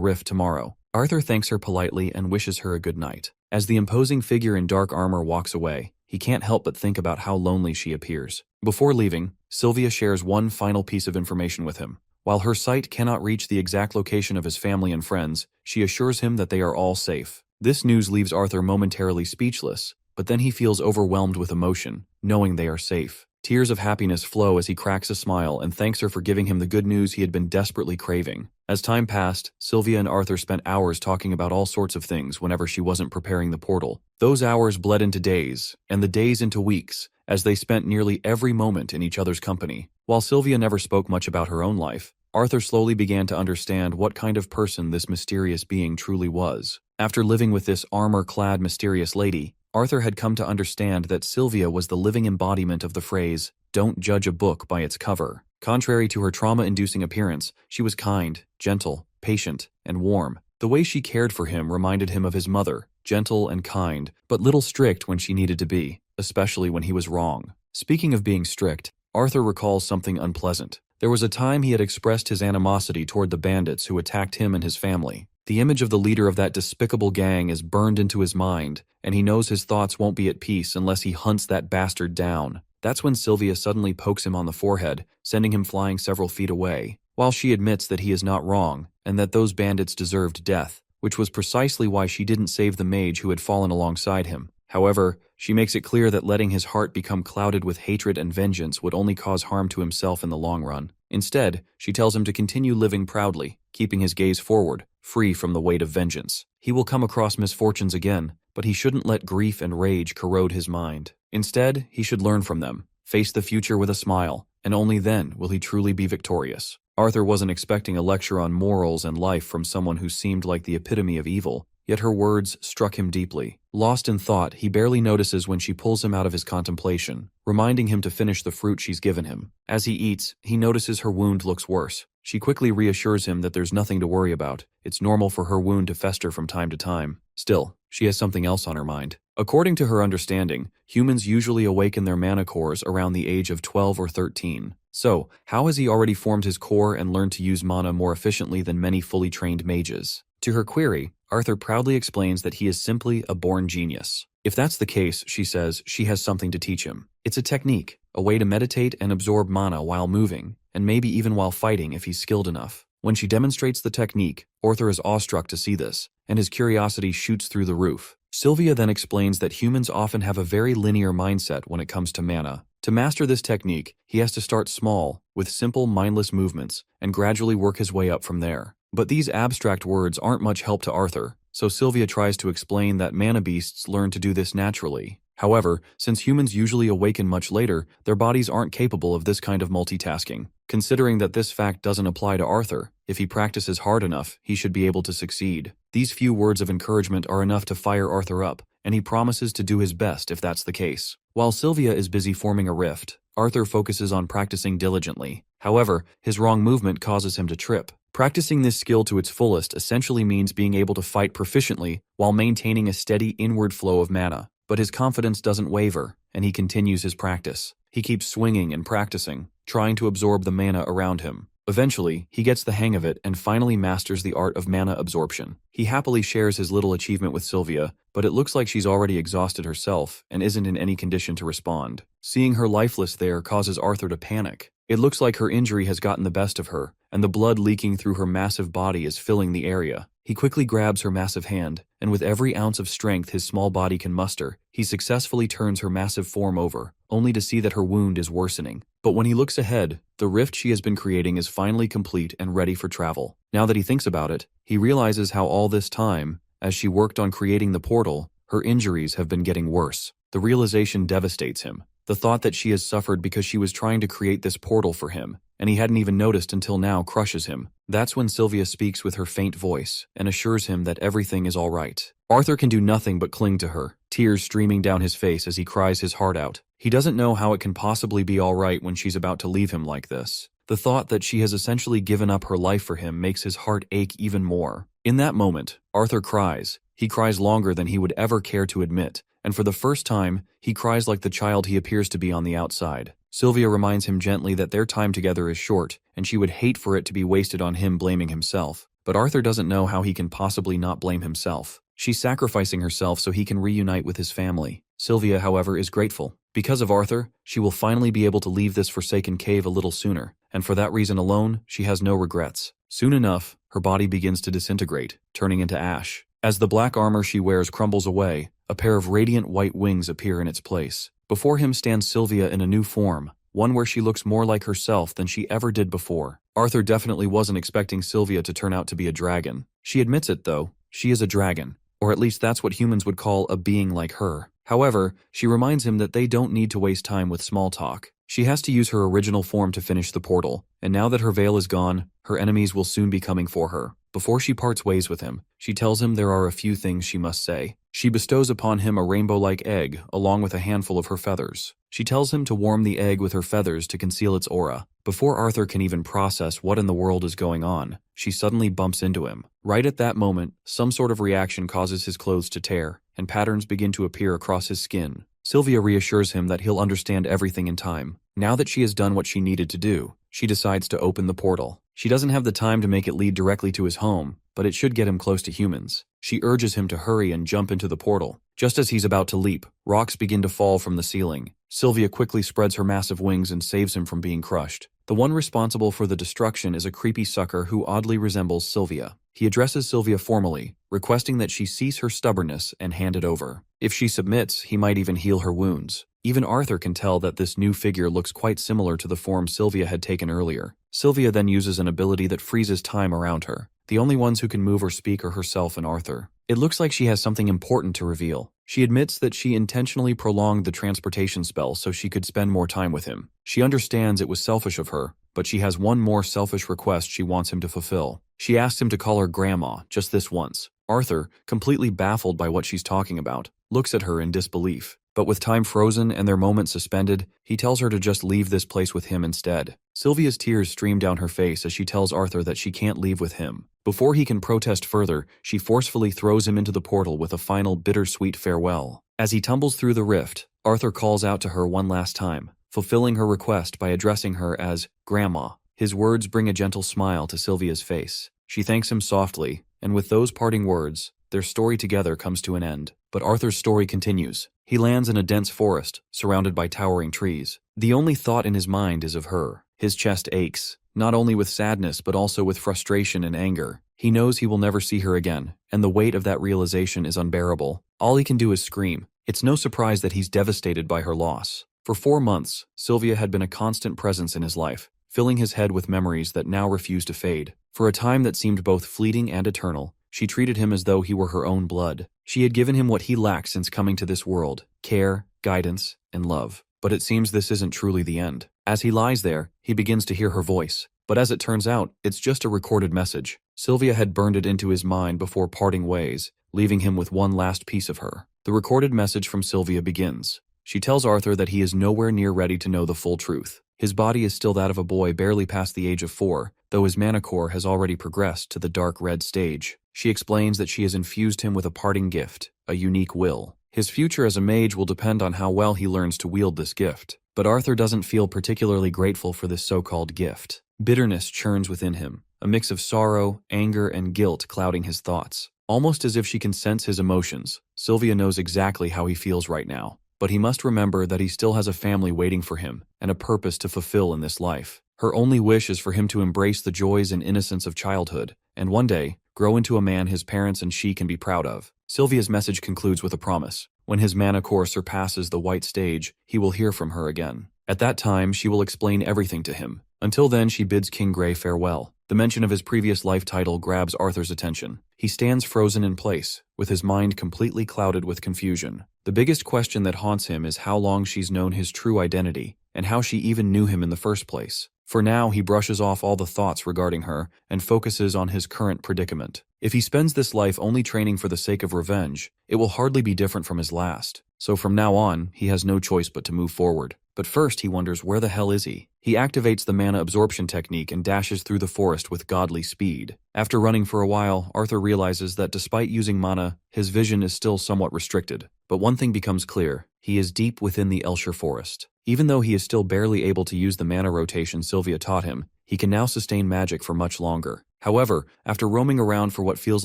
rift tomorrow. Arthur thanks her politely and wishes her a good night. As the imposing figure in dark armor walks away, he can't help but think about how lonely she appears. Before leaving, Sylvia shares one final piece of information with him. While her sight cannot reach the exact location of his family and friends, she assures him that they are all safe. This news leaves Arthur momentarily speechless, but then he feels overwhelmed with emotion, knowing they are safe. Tears of happiness flow as he cracks a smile and thanks her for giving him the good news he had been desperately craving. As time passed, Sylvia and Arthur spent hours talking about all sorts of things whenever she wasn't preparing the portal. Those hours bled into days, and the days into weeks, as they spent nearly every moment in each other's company. While Sylvia never spoke much about her own life, Arthur slowly began to understand what kind of person this mysterious being truly was. After living with this armor-clad mysterious lady, Arthur had come to understand that Sylvia was the living embodiment of the phrase, "Don't judge a book by its cover." Contrary to her trauma-inducing appearance, she was kind, gentle, patient, and warm. The way she cared for him reminded him of his mother, gentle and kind, but little strict when she needed to be, especially when he was wrong. Speaking of being strict, Arthur recalls something unpleasant. There was a time he had expressed his animosity toward the bandits who attacked him and his family. The image of the leader of that despicable gang is burned into his mind, and he knows his thoughts won't be at peace unless he hunts that bastard down. That's when Sylvia suddenly pokes him on the forehead, sending him flying several feet away. While she admits that he is not wrong, and that those bandits deserved death, which was precisely why she didn't save the mage who had fallen alongside him. However, she makes it clear that letting his heart become clouded with hatred and vengeance would only cause harm to himself in the long run. Instead, she tells him to continue living proudly, keeping his gaze forward, free from the weight of vengeance. He will come across misfortunes again, but he shouldn't let grief and rage corrode his mind. Instead, he should learn from them, face the future with a smile, and only then will he truly be victorious. Arthur wasn't expecting a lecture on morals and life from someone who seemed like the epitome of evil, yet her words struck him deeply. Lost in thought, he barely notices when she pulls him out of his contemplation, reminding him to finish the fruit she's given him. As he eats, he notices her wound looks worse. She quickly reassures him that there's nothing to worry about. It's normal for her wound to fester from time to time. Still, she has something else on her mind. According to her understanding, humans usually awaken their mana cores around the age of 12 or 13. So, how has he already formed his core and learned to use mana more efficiently than many fully trained mages? To her query, Arthur proudly explains that he is simply a born genius. If that's the case, she says, she has something to teach him. It's a technique, a way to meditate and absorb mana while moving, and maybe even while fighting if he's skilled enough. When she demonstrates the technique, Arthur is awestruck to see this, and his curiosity shoots through the roof. Sylvia then explains that humans often have a very linear mindset when it comes to mana. To master this technique, he has to start small, with simple mindless movements, and gradually work his way up from there. But these abstract words aren't much help to Arthur, so Sylvia tries to explain that mana beasts learn to do this naturally. However, since humans usually awaken much later, their bodies aren't capable of this kind of multitasking. Considering that this fact doesn't apply to Arthur, if he practices hard enough, he should be able to succeed. These few words of encouragement are enough to fire Arthur up, and he promises to do his best if that's the case. While Sylvia is busy forming a rift, Arthur focuses on practicing diligently. However, his wrong movement causes him to trip. Practicing this skill to its fullest essentially means being able to fight proficiently while maintaining a steady inward flow of mana. But his confidence doesn't waver, and he continues his practice. He keeps swinging and practicing, trying to absorb the mana around him. Eventually, he gets the hang of it and finally masters the art of mana absorption. He happily shares his little achievement with Sylvia, but it looks like she's already exhausted herself and isn't in any condition to respond. Seeing her lifeless there causes Arthur to panic. It looks like her injury has gotten the best of her, and the blood leaking through her massive body is filling the area. He quickly grabs her massive hand, and with every ounce of strength his small body can muster, he successfully turns her massive form over, only to see that her wound is worsening. But when he looks ahead, the rift she has been creating is finally complete and ready for travel. Now that he thinks about it, he realizes how all this time, as she worked on creating the portal, her injuries have been getting worse. The realization devastates him. The thought that she has suffered because she was trying to create this portal for him, and he hadn't even noticed until now, crushes him. That's when Sylvia speaks with her faint voice and assures him that everything is all right. Arthur can do nothing but cling to her, tears streaming down his face as he cries his heart out. He doesn't know how it can possibly be all right when she's about to leave him like this. The thought that she has essentially given up her life for him makes his heart ache even more. In that moment, Arthur cries. He cries longer than he would ever care to admit, and for the first time, he cries like the child he appears to be on the outside. Sylvia reminds him gently that their time together is short, and she would hate for it to be wasted on him blaming himself. But Arthur doesn't know how he can possibly not blame himself. She's sacrificing herself so he can reunite with his family. Sylvia, however, is grateful. Because of Arthur, she will finally be able to leave this forsaken cave a little sooner, and for that reason alone, she has no regrets. Soon enough, her body begins to disintegrate, turning into ash. As the black armor she wears crumbles away, a pair of radiant white wings appear in its place. Before him stands Sylvia in a new form, one where she looks more like herself than she ever did before. Arthur definitely wasn't expecting Sylvia to turn out to be a dragon. She admits it, though. She is a dragon, or at least that's what humans would call a being like her. However, she reminds him that they don't need to waste time with small talk. She has to use her original form to finish the portal, and now that her veil is gone, her enemies will soon be coming for her. Before she parts ways with him, she tells him there are a few things she must say. She bestows upon him a rainbow-like egg, along with a handful of her feathers. She tells him to warm the egg with her feathers to conceal its aura. Before Arthur can even process what in the world is going on, she suddenly bumps into him. Right at that moment, some sort of reaction causes his clothes to tear, and patterns begin to appear across his skin. Sylvia reassures him that he'll understand everything in time. Now that she has done what she needed to do, she decides to open the portal. She doesn't have the time to make it lead directly to his home, but it should get him close to humans. She urges him to hurry and jump into the portal. Just as he's about to leap, rocks begin to fall from the ceiling. Sylvia quickly spreads her massive wings and saves him from being crushed. The one responsible for the destruction is a creepy sucker who oddly resembles Sylvia. He addresses Sylvia formally, requesting that she cease her stubbornness and hand it over. If she submits, he might even heal her wounds. Even Arthur can tell that this new figure looks quite similar to the form Sylvia had taken earlier. Sylvia then uses an ability that freezes time around her. The only ones who can move or speak are herself and Arthur. It looks like she has something important to reveal. She admits that she intentionally prolonged the transportation spell so she could spend more time with him. She understands it was selfish of her, but she has one more selfish request she wants him to fulfill. She asks him to call her grandma just this once. Arthur, completely baffled by what she's talking about, looks at her in disbelief. But with time frozen and their moment suspended, he tells her to just leave this place with him instead. Sylvia's tears stream down her face as she tells Arthur that she can't leave with him. Before he can protest further, she forcefully throws him into the portal with a final bittersweet farewell. As he tumbles through the rift, Arthur calls out to her one last time, fulfilling her request by addressing her as Grandma. His words bring a gentle smile to Sylvia's face. She thanks him softly, and with those parting words, their story together comes to an end. But Arthur's story continues. He lands in a dense forest, surrounded by towering trees. The only thought in his mind is of her. His chest aches, not only with sadness but also with frustration and anger. He knows he will never see her again, and the weight of that realization is unbearable. All he can do is scream. It's no surprise that he's devastated by her loss. For 4 months, Sylvia had been a constant presence in his life, filling his head with memories that now refused to fade. For a time that seemed both fleeting and eternal, she treated him as though he were her own blood. She had given him what he lacked since coming to this world: care, guidance, and love. But it seems this isn't truly the end. As he lies there, he begins to hear her voice. But as it turns out, it's just a recorded message. Sylvia had burned it into his mind before parting ways, leaving him with one last piece of her. The recorded message from Sylvia begins. She tells Arthur that he is nowhere near ready to know the full truth. His body is still that of a boy barely past the age of 4, though his mana core has already progressed to the dark red stage. She explains that she has infused him with a parting gift, a unique will. His future as a mage will depend on how well he learns to wield this gift. But Arthur doesn't feel particularly grateful for this so-called gift. Bitterness churns within him, a mix of sorrow, anger, and guilt clouding his thoughts. Almost as if she can sense his emotions, Sylvia knows exactly how he feels right now. But he must remember that he still has a family waiting for him, and a purpose to fulfill in this life. Her only wish is for him to embrace the joys and innocence of childhood, and one day, grow into a man his parents and she can be proud of. Sylvia's message concludes with a promise. When his mana core surpasses the white stage, he will hear from her again. At that time, she will explain everything to him. Until then, she bids King Grey farewell. The mention of his previous life title grabs Arthur's attention. He stands frozen in place, with his mind completely clouded with confusion. The biggest question that haunts him is how long she's known his true identity, and how she even knew him in the first place. For now, he brushes off all the thoughts regarding her and focuses on his current predicament. If he spends this life only training for the sake of revenge, it will hardly be different from his last. So from now on, he has no choice but to move forward. But first he wonders where the hell is he? He activates the mana absorption technique and dashes through the forest with godly speed. After running for a while, Arthur realizes that despite using mana, his vision is still somewhat restricted. But one thing becomes clear: he is deep within the Elshire forest. Even though he is still barely able to use the mana rotation Sylvia taught him, he can now sustain magic for much longer. However, after roaming around for what feels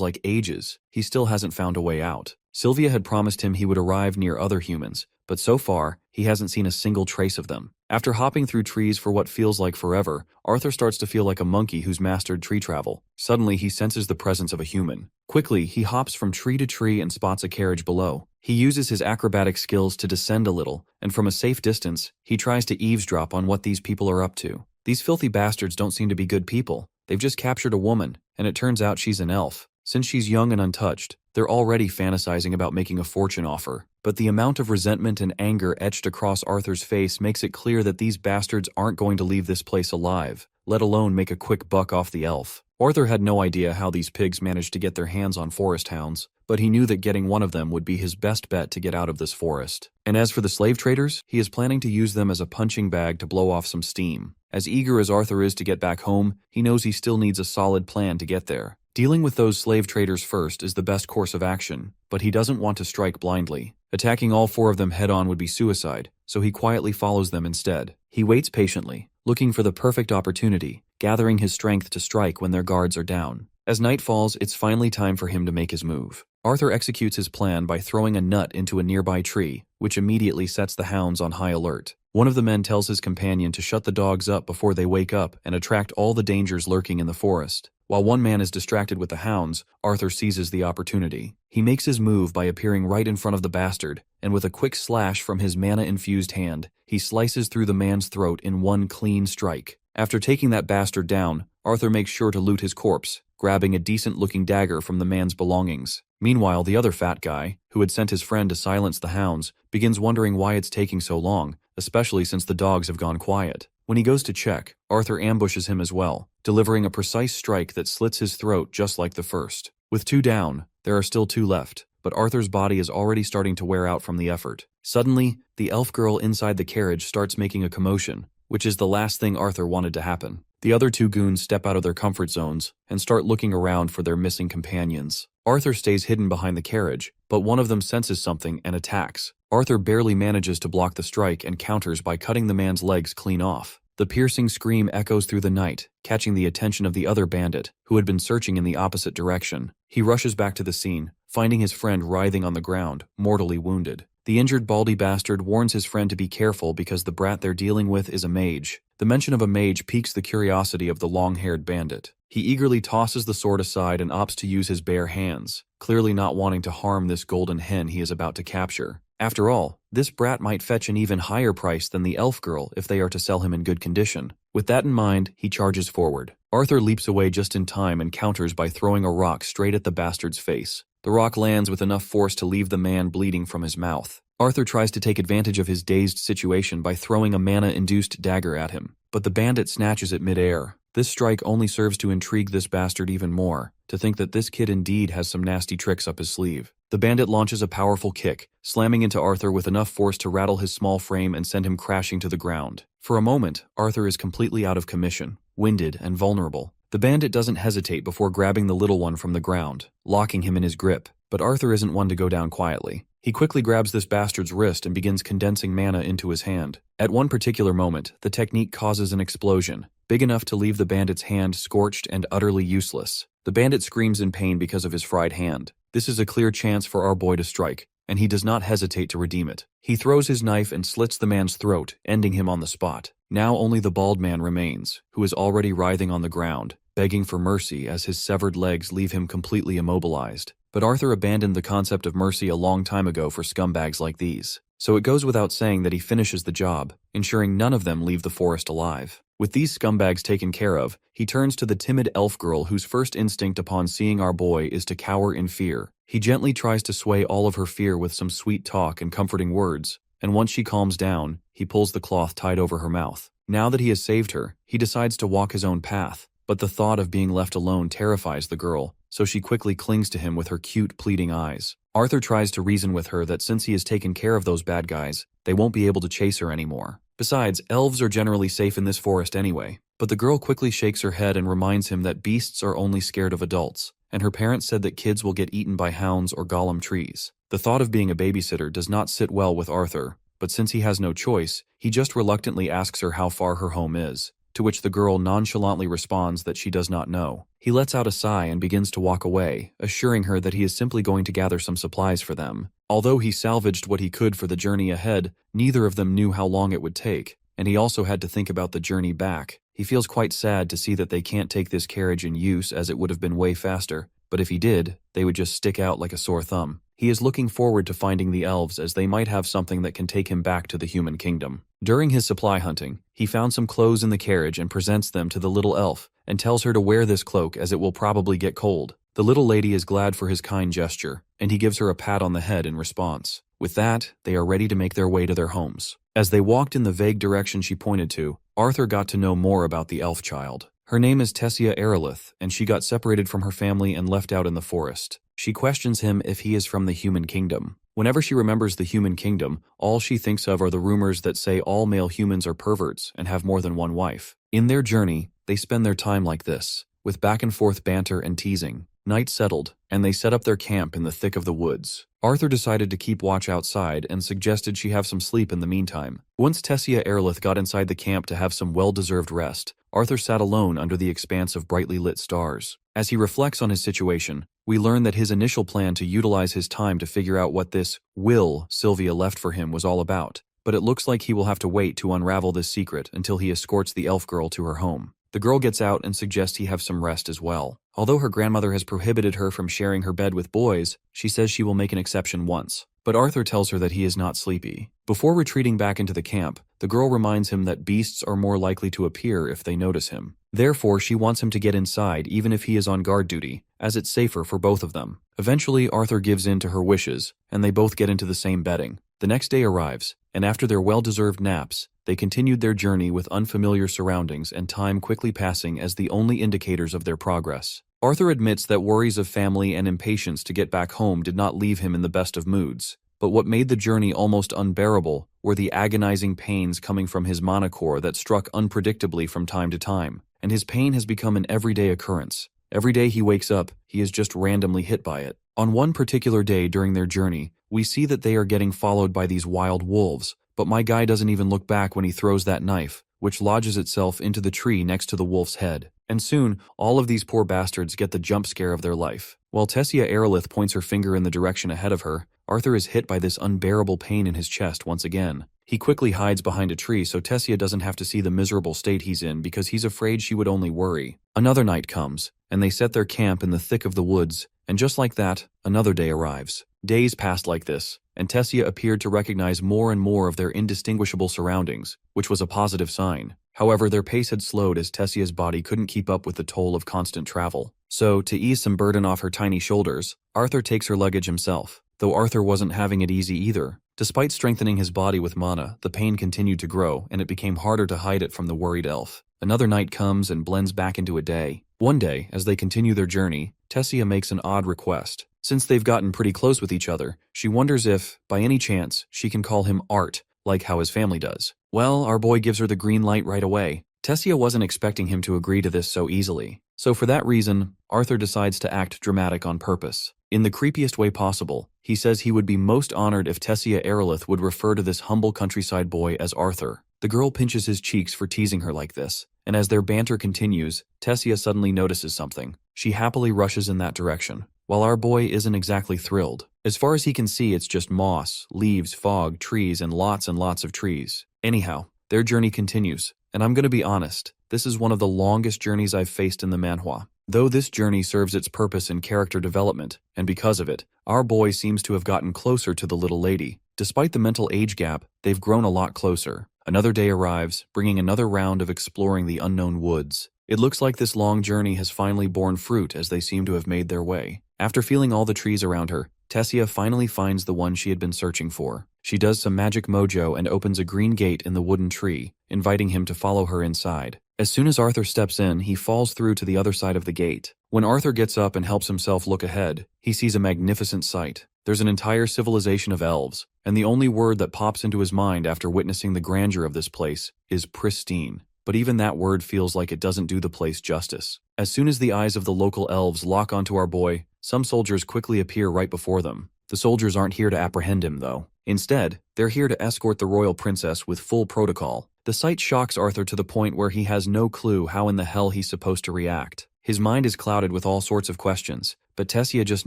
like ages, he still hasn't found a way out. Sylvia had promised him he would arrive near other humans, but so far, he hasn't seen a single trace of them. After hopping through trees for what feels like forever, Arthur starts to feel like a monkey who's mastered tree travel. Suddenly, he senses the presence of a human. Quickly, he hops from tree to tree and spots a carriage below. He uses his acrobatic skills to descend a little, and from a safe distance, he tries to eavesdrop on what these people are up to. These filthy bastards don't seem to be good people. They've just captured a woman, and it turns out she's an elf. Since she's young and untouched, they're already fantasizing about making a fortune offer. But the amount of resentment and anger etched across Arthur's face makes it clear that these bastards aren't going to leave this place alive, let alone make a quick buck off the elf. Arthur had no idea how these pigs managed to get their hands on forest hounds, but he knew that getting one of them would be his best bet to get out of this forest. And as for the slave traders, he is planning to use them as a punching bag to blow off some steam. As eager as Arthur is to get back home, he knows he still needs a solid plan to get there. Dealing with those slave traders first is the best course of action, but he doesn't want to strike blindly. Attacking all four of them head-on would be suicide, so he quietly follows them instead. He waits patiently, looking for the perfect opportunity, gathering his strength to strike when their guards are down. As night falls, it's finally time for him to make his move. Arthur executes his plan by throwing a nut into a nearby tree, which immediately sets the hounds on high alert. One of the men tells his companion to shut the dogs up before they wake up and attract all the dangers lurking in the forest. While one man is distracted with the hounds, Arthur seizes the opportunity. He makes his move by appearing right in front of the bastard, and with a quick slash from his mana-infused hand, he slices through the man's throat in one clean strike. After taking that bastard down, Arthur makes sure to loot his corpse, grabbing a decent-looking dagger from the man's belongings. Meanwhile, the other fat guy, who had sent his friend to silence the hounds, begins wondering why it's taking so long, especially since the dogs have gone quiet. When he goes to check, Arthur ambushes him as well, delivering a precise strike that slits his throat just like the first. With 2 down, there are still 2 left, but Arthur's body is already starting to wear out from the effort. Suddenly, the elf girl inside the carriage starts making a commotion, which is the last thing Arthur wanted to happen. The other 2 goons step out of their comfort zones and start looking around for their missing companions. Arthur stays hidden behind the carriage, but one of them senses something and attacks. Arthur barely manages to block the strike and counters by cutting the man's legs clean off. The piercing scream echoes through the night, catching the attention of the other bandit, who had been searching in the opposite direction. He rushes back to the scene, finding his friend writhing on the ground, mortally wounded. The injured baldy bastard warns his friend to be careful because the brat they're dealing with is a mage. The mention of a mage piques the curiosity of the long-haired bandit. He eagerly tosses the sword aside and opts to use his bare hands, clearly not wanting to harm this golden hen he is about to capture. After all, this brat might fetch an even higher price than the elf girl if they are to sell him in good condition. With that in mind, he charges forward. Arthur leaps away just in time and counters by throwing a rock straight at the bastard's face. The rock lands with enough force to leave the man bleeding from his mouth. Arthur tries to take advantage of his dazed situation by throwing a mana-induced dagger at him, but the bandit snatches it mid-air. This strike only serves to intrigue this bastard even more, to think that this kid indeed has some nasty tricks up his sleeve. The bandit launches a powerful kick, slamming into Arthur with enough force to rattle his small frame and send him crashing to the ground. For a moment, Arthur is completely out of commission, winded and vulnerable. The bandit doesn't hesitate before grabbing the little one from the ground, locking him in his grip. But Arthur isn't one to go down quietly. He quickly grabs this bastard's wrist and begins condensing mana into his hand. At one particular moment, the technique causes an explosion, big enough to leave the bandit's hand scorched and utterly useless. The bandit screams in pain because of his fried hand. This is a clear chance for our boy to strike, and he does not hesitate to redeem it. He throws his knife and slits the man's throat, ending him on the spot. Now only the bald man remains, who is already writhing on the ground, begging for mercy as his severed legs leave him completely immobilized. But Arthur abandoned the concept of mercy a long time ago for scumbags like these. So it goes without saying that he finishes the job, ensuring none of them leave the forest alive. With these scumbags taken care of, he turns to the timid elf girl whose first instinct upon seeing our boy is to cower in fear. He gently tries to sway all of her fear with some sweet talk and comforting words, and once she calms down, he pulls the cloth tied over her mouth. Now that he has saved her, he decides to walk his own path, but the thought of being left alone terrifies the girl, so she quickly clings to him with her cute, pleading eyes. Arthur tries to reason with her that since he has taken care of those bad guys, they won't be able to chase her anymore. Besides, elves are generally safe in this forest anyway. But the girl quickly shakes her head and reminds him that beasts are only scared of adults, and her parents said that kids will get eaten by hounds or golem trees. The thought of being a babysitter does not sit well with Arthur, but since he has no choice, he just reluctantly asks her how far her home is, to which the girl nonchalantly responds that she does not know. He lets out a sigh and begins to walk away, assuring her that he is simply going to gather some supplies for them. Although he salvaged what he could for the journey ahead, neither of them knew how long it would take, and he also had to think about the journey back. He feels quite sad to see that they can't take this carriage in use as it would have been way faster, but if he did, they would just stick out like a sore thumb. He is looking forward to finding the elves as they might have something that can take him back to the human kingdom. During his supply hunting, he found some clothes in the carriage and presents them to the little elf and tells her to wear this cloak as it will probably get cold. The little lady is glad for his kind gesture, and he gives her a pat on the head in response. With that, they are ready to make their way to their homes. As they walked in the vague direction she pointed to, Arthur got to know more about the elf child. Her name is Tessia Aerolith, and she got separated from her family and left out in the forest. She questions him if he is from the human kingdom. Whenever she remembers the human kingdom, all she thinks of are the rumors that say all male humans are perverts and have more than one wife. In their journey, they spend their time like this, with back and forth banter and teasing. Night settled, and they set up their camp in the thick of the woods. Arthur decided to keep watch outside and suggested she have some sleep in the meantime. Once Tessia Aerolith got inside the camp to have some well-deserved rest, Arthur sat alone under the expanse of brightly lit stars. As he reflects on his situation, we learn that his initial plan to utilize his time to figure out what this will Sylvia left for him was all about, but it looks like he will have to wait to unravel this secret until he escorts the elf girl to her home. The girl gets out and suggests he have some rest as well. Although her grandmother has prohibited her from sharing her bed with boys, she says she will make an exception once. But Arthur tells her that he is not sleepy. Before retreating back into the camp, the girl reminds him that beasts are more likely to appear if they notice him. Therefore, she wants him to get inside even if he is on guard duty, as it's safer for both of them. Eventually, Arthur gives in to her wishes, and they both get into the same bedding. The next day arrives, and after their well-deserved naps, they continued their journey with unfamiliar surroundings and time quickly passing as the only indicators of their progress. Arthur admits that worries of family and impatience to get back home did not leave him in the best of moods, but what made the journey almost unbearable were the agonizing pains coming from his monocore that struck unpredictably from time to time, and his pain has become an everyday occurrence. Every day he wakes up, he is just randomly hit by it. On one particular day during their journey, we see that they are getting followed by these wild wolves, but my guy doesn't even look back when he throws that knife, which lodges itself into the tree next to the wolf's head. And soon, all of these poor bastards get the jump scare of their life. While Tessia Aerolith points her finger in the direction ahead of her, Arthur is hit by this unbearable pain in his chest once again. He quickly hides behind a tree so Tessia doesn't have to see the miserable state he's in because he's afraid she would only worry. Another night comes, and they set their camp in the thick of the woods, and just like that, another day arrives. Days passed like this, and Tessia appeared to recognize more and more of their indistinguishable surroundings, which was a positive sign. However, their pace had slowed as Tessia's body couldn't keep up with the toll of constant travel. So, to ease some burden off her tiny shoulders, Arthur takes her luggage himself. Though Arthur wasn't having it easy either. Despite strengthening his body with mana, the pain continued to grow, and it became harder to hide it from the worried elf. Another night comes and blends back into a day. One day, as they continue their journey, Tessia makes an odd request. Since they've gotten pretty close with each other, she wonders if, by any chance, she can call him Art, like how his family does. Well, our boy gives her the green light right away. Tessia wasn't expecting him to agree to this so easily. So for that reason, Arthur decides to act dramatic on purpose. In the creepiest way possible, he says he would be most honored if Tessia Aerolith would refer to this humble countryside boy as Arthur. The girl pinches his cheeks for teasing her like this, and as their banter continues, Tessia suddenly notices something. She happily rushes in that direction, while our boy isn't exactly thrilled. As far as he can see, it's just moss, leaves, fog, trees, and lots of trees. Anyhow, their journey continues, and I'm gonna be honest, this is one of the longest journeys I've faced in the manhwa. Though this journey serves its purpose in character development, and because of it, our boy seems to have gotten closer to the little lady. Despite the mental age gap, they've grown a lot closer. Another day arrives, bringing another round of exploring the unknown woods. It looks like this long journey has finally borne fruit as they seem to have made their way. After feeling all the trees around her, Tessia finally finds the one she had been searching for. She does some magic mojo and opens a green gate in the wooden tree, inviting him to follow her inside. As soon as Arthur steps in, he falls through to the other side of the gate. When Arthur gets up and helps himself look ahead, he sees a magnificent sight. There's an entire civilization of elves, and the only word that pops into his mind after witnessing the grandeur of this place is pristine. But even that word feels like it doesn't do the place justice. As soon as the eyes of the local elves lock onto our boy, some soldiers quickly appear right before them. The soldiers aren't here to apprehend him, though. Instead, they're here to escort the royal princess with full protocol. The sight shocks Arthur to the point where he has no clue how in the hell he's supposed to react. His mind is clouded with all sorts of questions, but Tessia just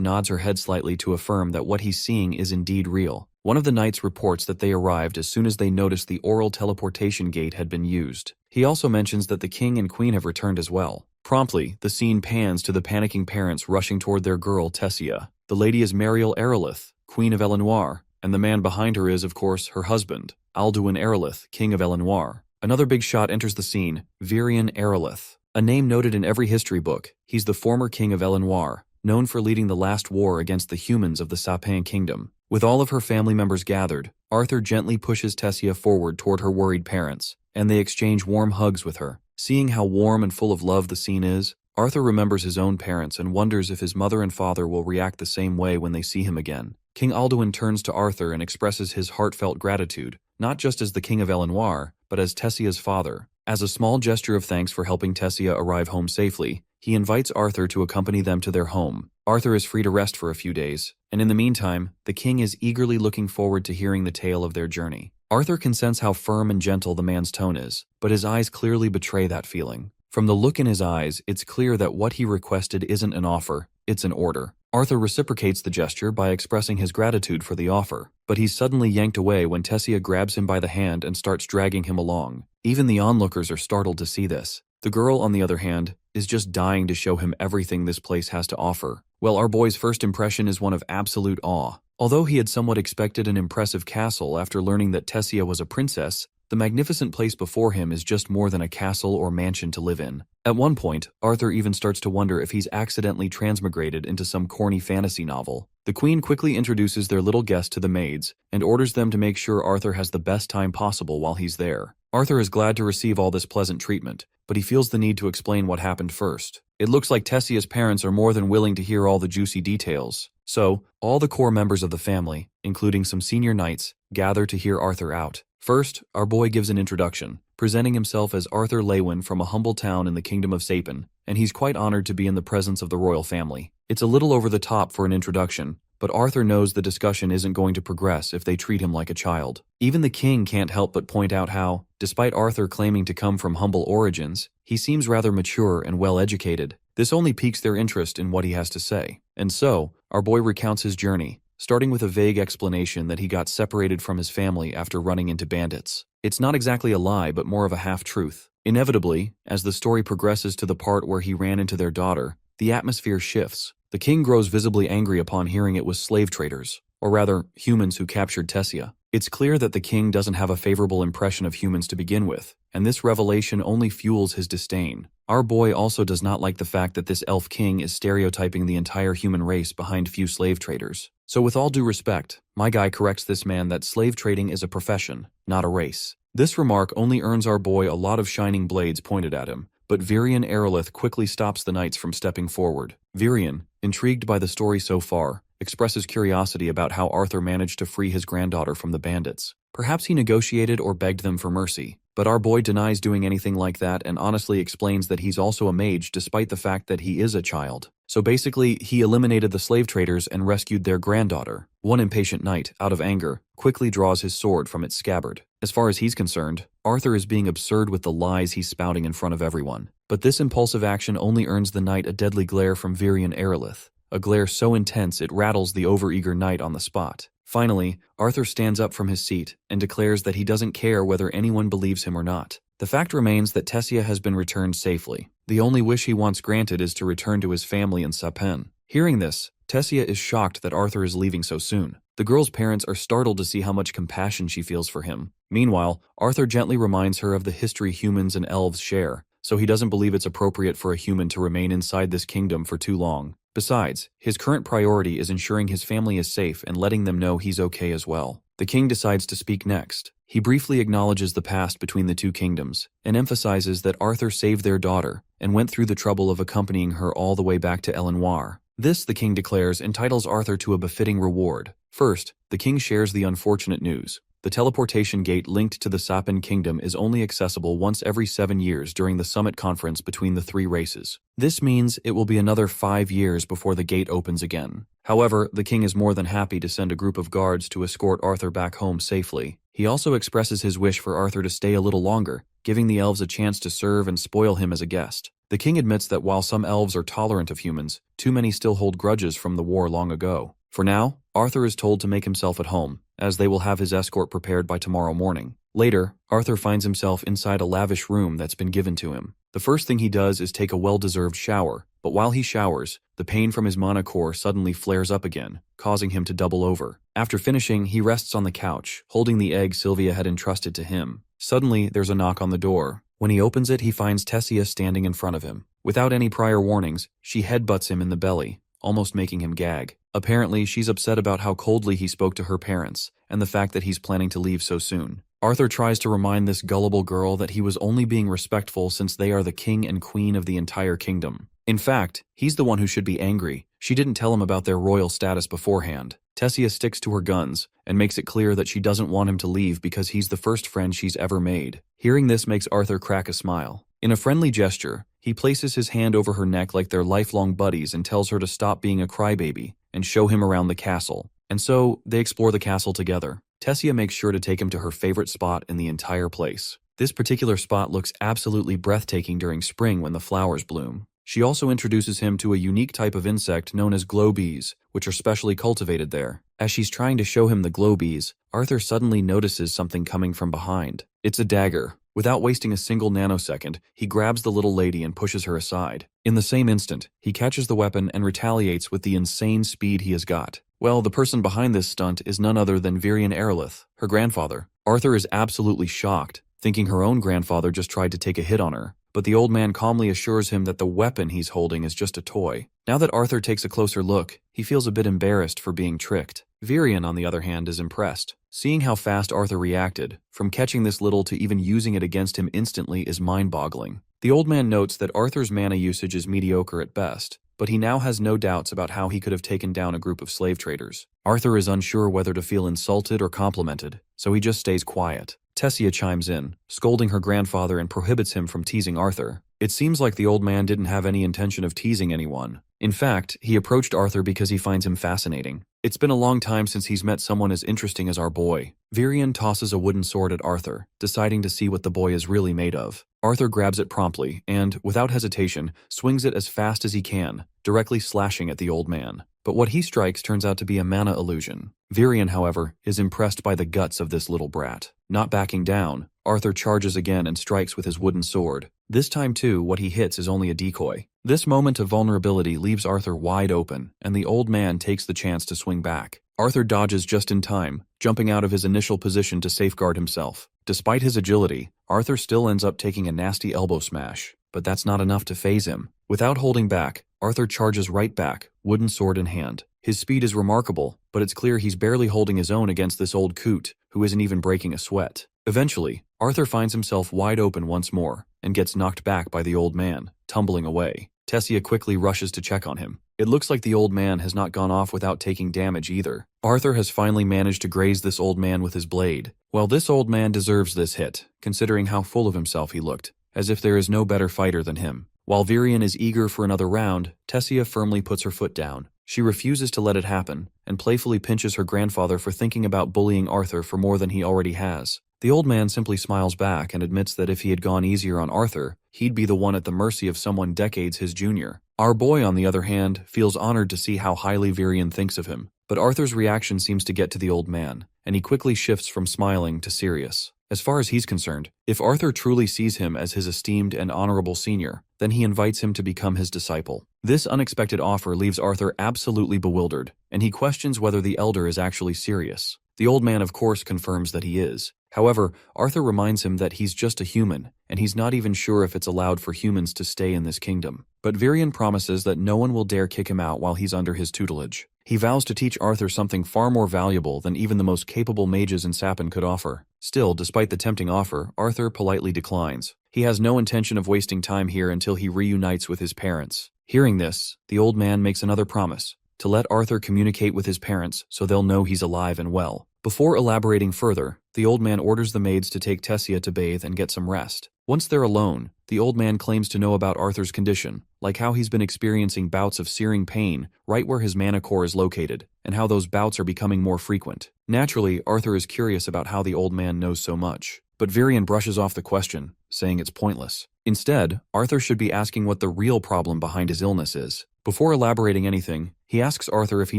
nods her head slightly to affirm that what he's seeing is indeed real. One of the knights reports that they arrived as soon as they noticed the oral teleportation gate had been used. He also mentions that the king and queen have returned as well. Promptly, the scene pans to the panicking parents rushing toward their girl, Tessia. The lady is Mariel Erelith, queen of Elenoir, and the man behind her is, of course, her husband, Alduin Erelith, king of Elenoir. Another big shot enters the scene, Virion Erelith. A name noted in every history book, he's the former king of Elenoir, known for leading the last war against the humans of the Sapin kingdom. With all of her family members gathered, Arthur gently pushes Tessia forward toward her worried parents, and they exchange warm hugs with her. Seeing how warm and full of love the scene is, Arthur remembers his own parents and wonders if his mother and father will react the same way when they see him again. King Alduin turns to Arthur and expresses his heartfelt gratitude, not just as the king of Elenoir, but as Tessia's father. As a small gesture of thanks for helping Tessia arrive home safely, he invites Arthur to accompany them to their home. Arthur is free to rest for a few days, and in the meantime, the king is eagerly looking forward to hearing the tale of their journey. Arthur can sense how firm and gentle the man's tone is, but his eyes clearly betray that feeling. From the look in his eyes, it's clear that what he requested isn't an offer, it's an order. Arthur reciprocates the gesture by expressing his gratitude for the offer, but he's suddenly yanked away when Tessia grabs him by the hand and starts dragging him along. Even the onlookers are startled to see this. The girl, on the other hand, is just dying to show him everything this place has to offer. Well, our boy's first impression is one of absolute awe. Although he had somewhat expected an impressive castle after learning that Tessia was a princess, the magnificent place before him is just more than a castle or mansion to live in. At one point, Arthur even starts to wonder if he's accidentally transmigrated into some corny fantasy novel. The queen quickly introduces their little guest to the maids and orders them to make sure Arthur has the best time possible while he's there. Arthur is glad to receive all this pleasant treatment, but he feels the need to explain what happened first. It looks like Tessia's parents are more than willing to hear all the juicy details. So, all the core members of the family, including some senior knights, gather to hear Arthur out. First, our boy gives an introduction, presenting himself as Arthur Lewin from a humble town in the kingdom of Sapin, and he's quite honored to be in the presence of the royal family. It's a little over the top for an introduction, but Arthur knows the discussion isn't going to progress if they treat him like a child. Even the king can't help but point out how, despite Arthur claiming to come from humble origins, he seems rather mature and well-educated. This only piques their interest in what he has to say. And so, our boy recounts his journey, starting with a vague explanation that he got separated from his family after running into bandits. It's not exactly a lie, but more of a half-truth. Inevitably, as the story progresses to the part where he ran into their daughter, the atmosphere shifts. The king grows visibly angry upon hearing it was slave traders, or rather, humans who captured Tessia. It's clear that the king doesn't have a favorable impression of humans to begin with, and this revelation only fuels his disdain. Our boy also does not like the fact that this elf king is stereotyping the entire human race behind few slave traders. So with all due respect, my guy corrects this man that slave trading is a profession, not a race. This remark only earns our boy a lot of shining blades pointed at him, but Virion Erelith quickly stops the knights from stepping forward. Virion, intrigued by the story so far, expresses curiosity about how Arthur managed to free his granddaughter from the bandits. Perhaps he negotiated or begged them for mercy, but our boy denies doing anything like that and honestly explains that he's also a mage despite the fact that he is a child. So basically, he eliminated the slave traders and rescued their granddaughter. One impatient knight, out of anger, quickly draws his sword from its scabbard. As far as he's concerned, Arthur is being absurd with the lies he's spouting in front of everyone. But this impulsive action only earns the knight a deadly glare from Virion Erelith, a glare so intense it rattles the overeager knight on the spot. Finally, Arthur stands up from his seat and declares that he doesn't care whether anyone believes him or not. The fact remains that Tessia has been returned safely. The only wish he wants granted is to return to his family in Sapin. Hearing this, Tessia is shocked that Arthur is leaving so soon. The girl's parents are startled to see how much compassion she feels for him. Meanwhile, Arthur gently reminds her of the history humans and elves share, so he doesn't believe it's appropriate for a human to remain inside this kingdom for too long. Besides, his current priority is ensuring his family is safe and letting them know he's okay as well. The king decides to speak next. He briefly acknowledges the past between the two kingdoms and emphasizes that Arthur saved their daughter and went through the trouble of accompanying her all the way back to Elenoir. This, the king declares, entitles Arthur to a befitting reward. First, the king shares the unfortunate news. The teleportation gate linked to the Sapin kingdom is only accessible once every 7 years during the summit conference between the 3 races. This means it will be another 5 years before the gate opens again. However, the king is more than happy to send a group of guards to escort Arthur back home safely. He also expresses his wish for Arthur to stay a little longer, giving the elves a chance to serve and spoil him as a guest. The king admits that while some elves are tolerant of humans, too many still hold grudges from the war long ago. For now, Arthur is told to make himself at home, as they will have his escort prepared by tomorrow morning. Later, Arthur finds himself inside a lavish room that's been given to him. The first thing he does is take a well-deserved shower, but while he showers, the pain from his mana core suddenly flares up again, causing him to double over. After finishing, he rests on the couch, holding the egg Sylvia had entrusted to him. Suddenly, there's a knock on the door. When he opens it, he finds Tessia standing in front of him. Without any prior warnings, she headbutts him in the belly, almost making him gag. Apparently, she's upset about how coldly he spoke to her parents, and the fact that he's planning to leave so soon. Arthur tries to remind this gullible girl that he was only being respectful since they are the king and queen of the entire kingdom. In fact, he's the one who should be angry. She didn't tell him about their royal status beforehand. Tessia sticks to her guns, and makes it clear that she doesn't want him to leave because he's the first friend she's ever made. Hearing this makes Arthur crack a smile. In a friendly gesture, he places his hand over her neck like they're lifelong buddies and tells her to stop being a crybaby and show him around the castle. And so, they explore the castle together. Tessia makes sure to take him to her favorite spot in the entire place. This particular spot looks absolutely breathtaking during spring when the flowers bloom. She also introduces him to a unique type of insect known as glow bees, which are specially cultivated there. As she's trying to show him the glow bees, Arthur suddenly notices something coming from behind. It's a dagger. Without wasting a single nanosecond, he grabs the little lady and pushes her aside. In the same instant, he catches the weapon and retaliates with the insane speed he has got. Well, the person behind this stunt is none other than Virian Erelith, her grandfather. Arthur is absolutely shocked, thinking her own grandfather just tried to take a hit on her. But the old man calmly assures him that the weapon he's holding is just a toy. Now that Arthur takes a closer look, he feels a bit embarrassed for being tricked. Virian, on the other hand, is impressed. Seeing how fast Arthur reacted, from catching this little to even using it against him instantly, is mind-boggling. The old man notes that Arthur's mana usage is mediocre at best, but he now has no doubts about how he could have taken down a group of slave traders. Arthur is unsure whether to feel insulted or complimented, so he just stays quiet. Tessia chimes in, scolding her grandfather and prohibits him from teasing Arthur. It seems like the old man didn't have any intention of teasing anyone. In fact, he approached Arthur because he finds him fascinating. It's been a long time since he's met someone as interesting as our boy. Virian tosses a wooden sword at Arthur, deciding to see what the boy is really made of. Arthur grabs it promptly and, without hesitation, swings it as fast as he can, directly slashing at the old man. But what he strikes turns out to be a mana illusion. Virian, however, is impressed by the guts of this little brat. Not backing down, Arthur charges again and strikes with his wooden sword. This time too, what he hits is only a decoy. This moment of vulnerability leaves Arthur wide open, and the old man takes the chance to swing back. Arthur dodges just in time, jumping out of his initial position to safeguard himself. Despite his agility, Arthur still ends up taking a nasty elbow smash, but that's not enough to faze him. Without holding back, Arthur charges right back, wooden sword in hand. His speed is remarkable, but it's clear he's barely holding his own against this old coot, who isn't even breaking a sweat. Eventually, Arthur finds himself wide open once more, and gets knocked back by the old man, tumbling away. Tessia quickly rushes to check on him. It looks like the old man has not gone off without taking damage either. Arthur has finally managed to graze this old man with his blade. Well, this old man deserves this hit, considering how full of himself he looked, as if there is no better fighter than him. While Virian is eager for another round, Tessia firmly puts her foot down. She refuses to let it happen, and playfully pinches her grandfather for thinking about bullying Arthur for more than he already has. The old man simply smiles back and admits that if he had gone easier on Arthur, he'd be the one at the mercy of someone decades his junior. Our boy, on the other hand, feels honored to see how highly Virian thinks of him, but Arthur's reaction seems to get to the old man, and he quickly shifts from smiling to serious. As far as he's concerned, if Arthur truly sees him as his esteemed and honorable senior, then he invites him to become his disciple. This unexpected offer leaves Arthur absolutely bewildered, and he questions whether the elder is actually serious. The old man, of course, confirms that he is. However, Arthur reminds him that he's just a human, and he's not even sure if it's allowed for humans to stay in this kingdom. But Virian promises that no one will dare kick him out while he's under his tutelage. He vows to teach Arthur something far more valuable than even the most capable mages in Sapin could offer. Still, despite the tempting offer, Arthur politely declines. He has no intention of wasting time here until he reunites with his parents. Hearing this, the old man makes another promise, to let Arthur communicate with his parents so they'll know he's alive and well. Before elaborating further, the old man orders the maids to take Tessia to bathe and get some rest. Once they're alone, the old man claims to know about Arthur's condition, like how he's been experiencing bouts of searing pain right where his mana core is located, and how those bouts are becoming more frequent. Naturally, Arthur is curious about how the old man knows so much, but Virion brushes off the question, saying it's pointless. Instead, Arthur should be asking what the real problem behind his illness is. Before elaborating anything, he asks Arthur if he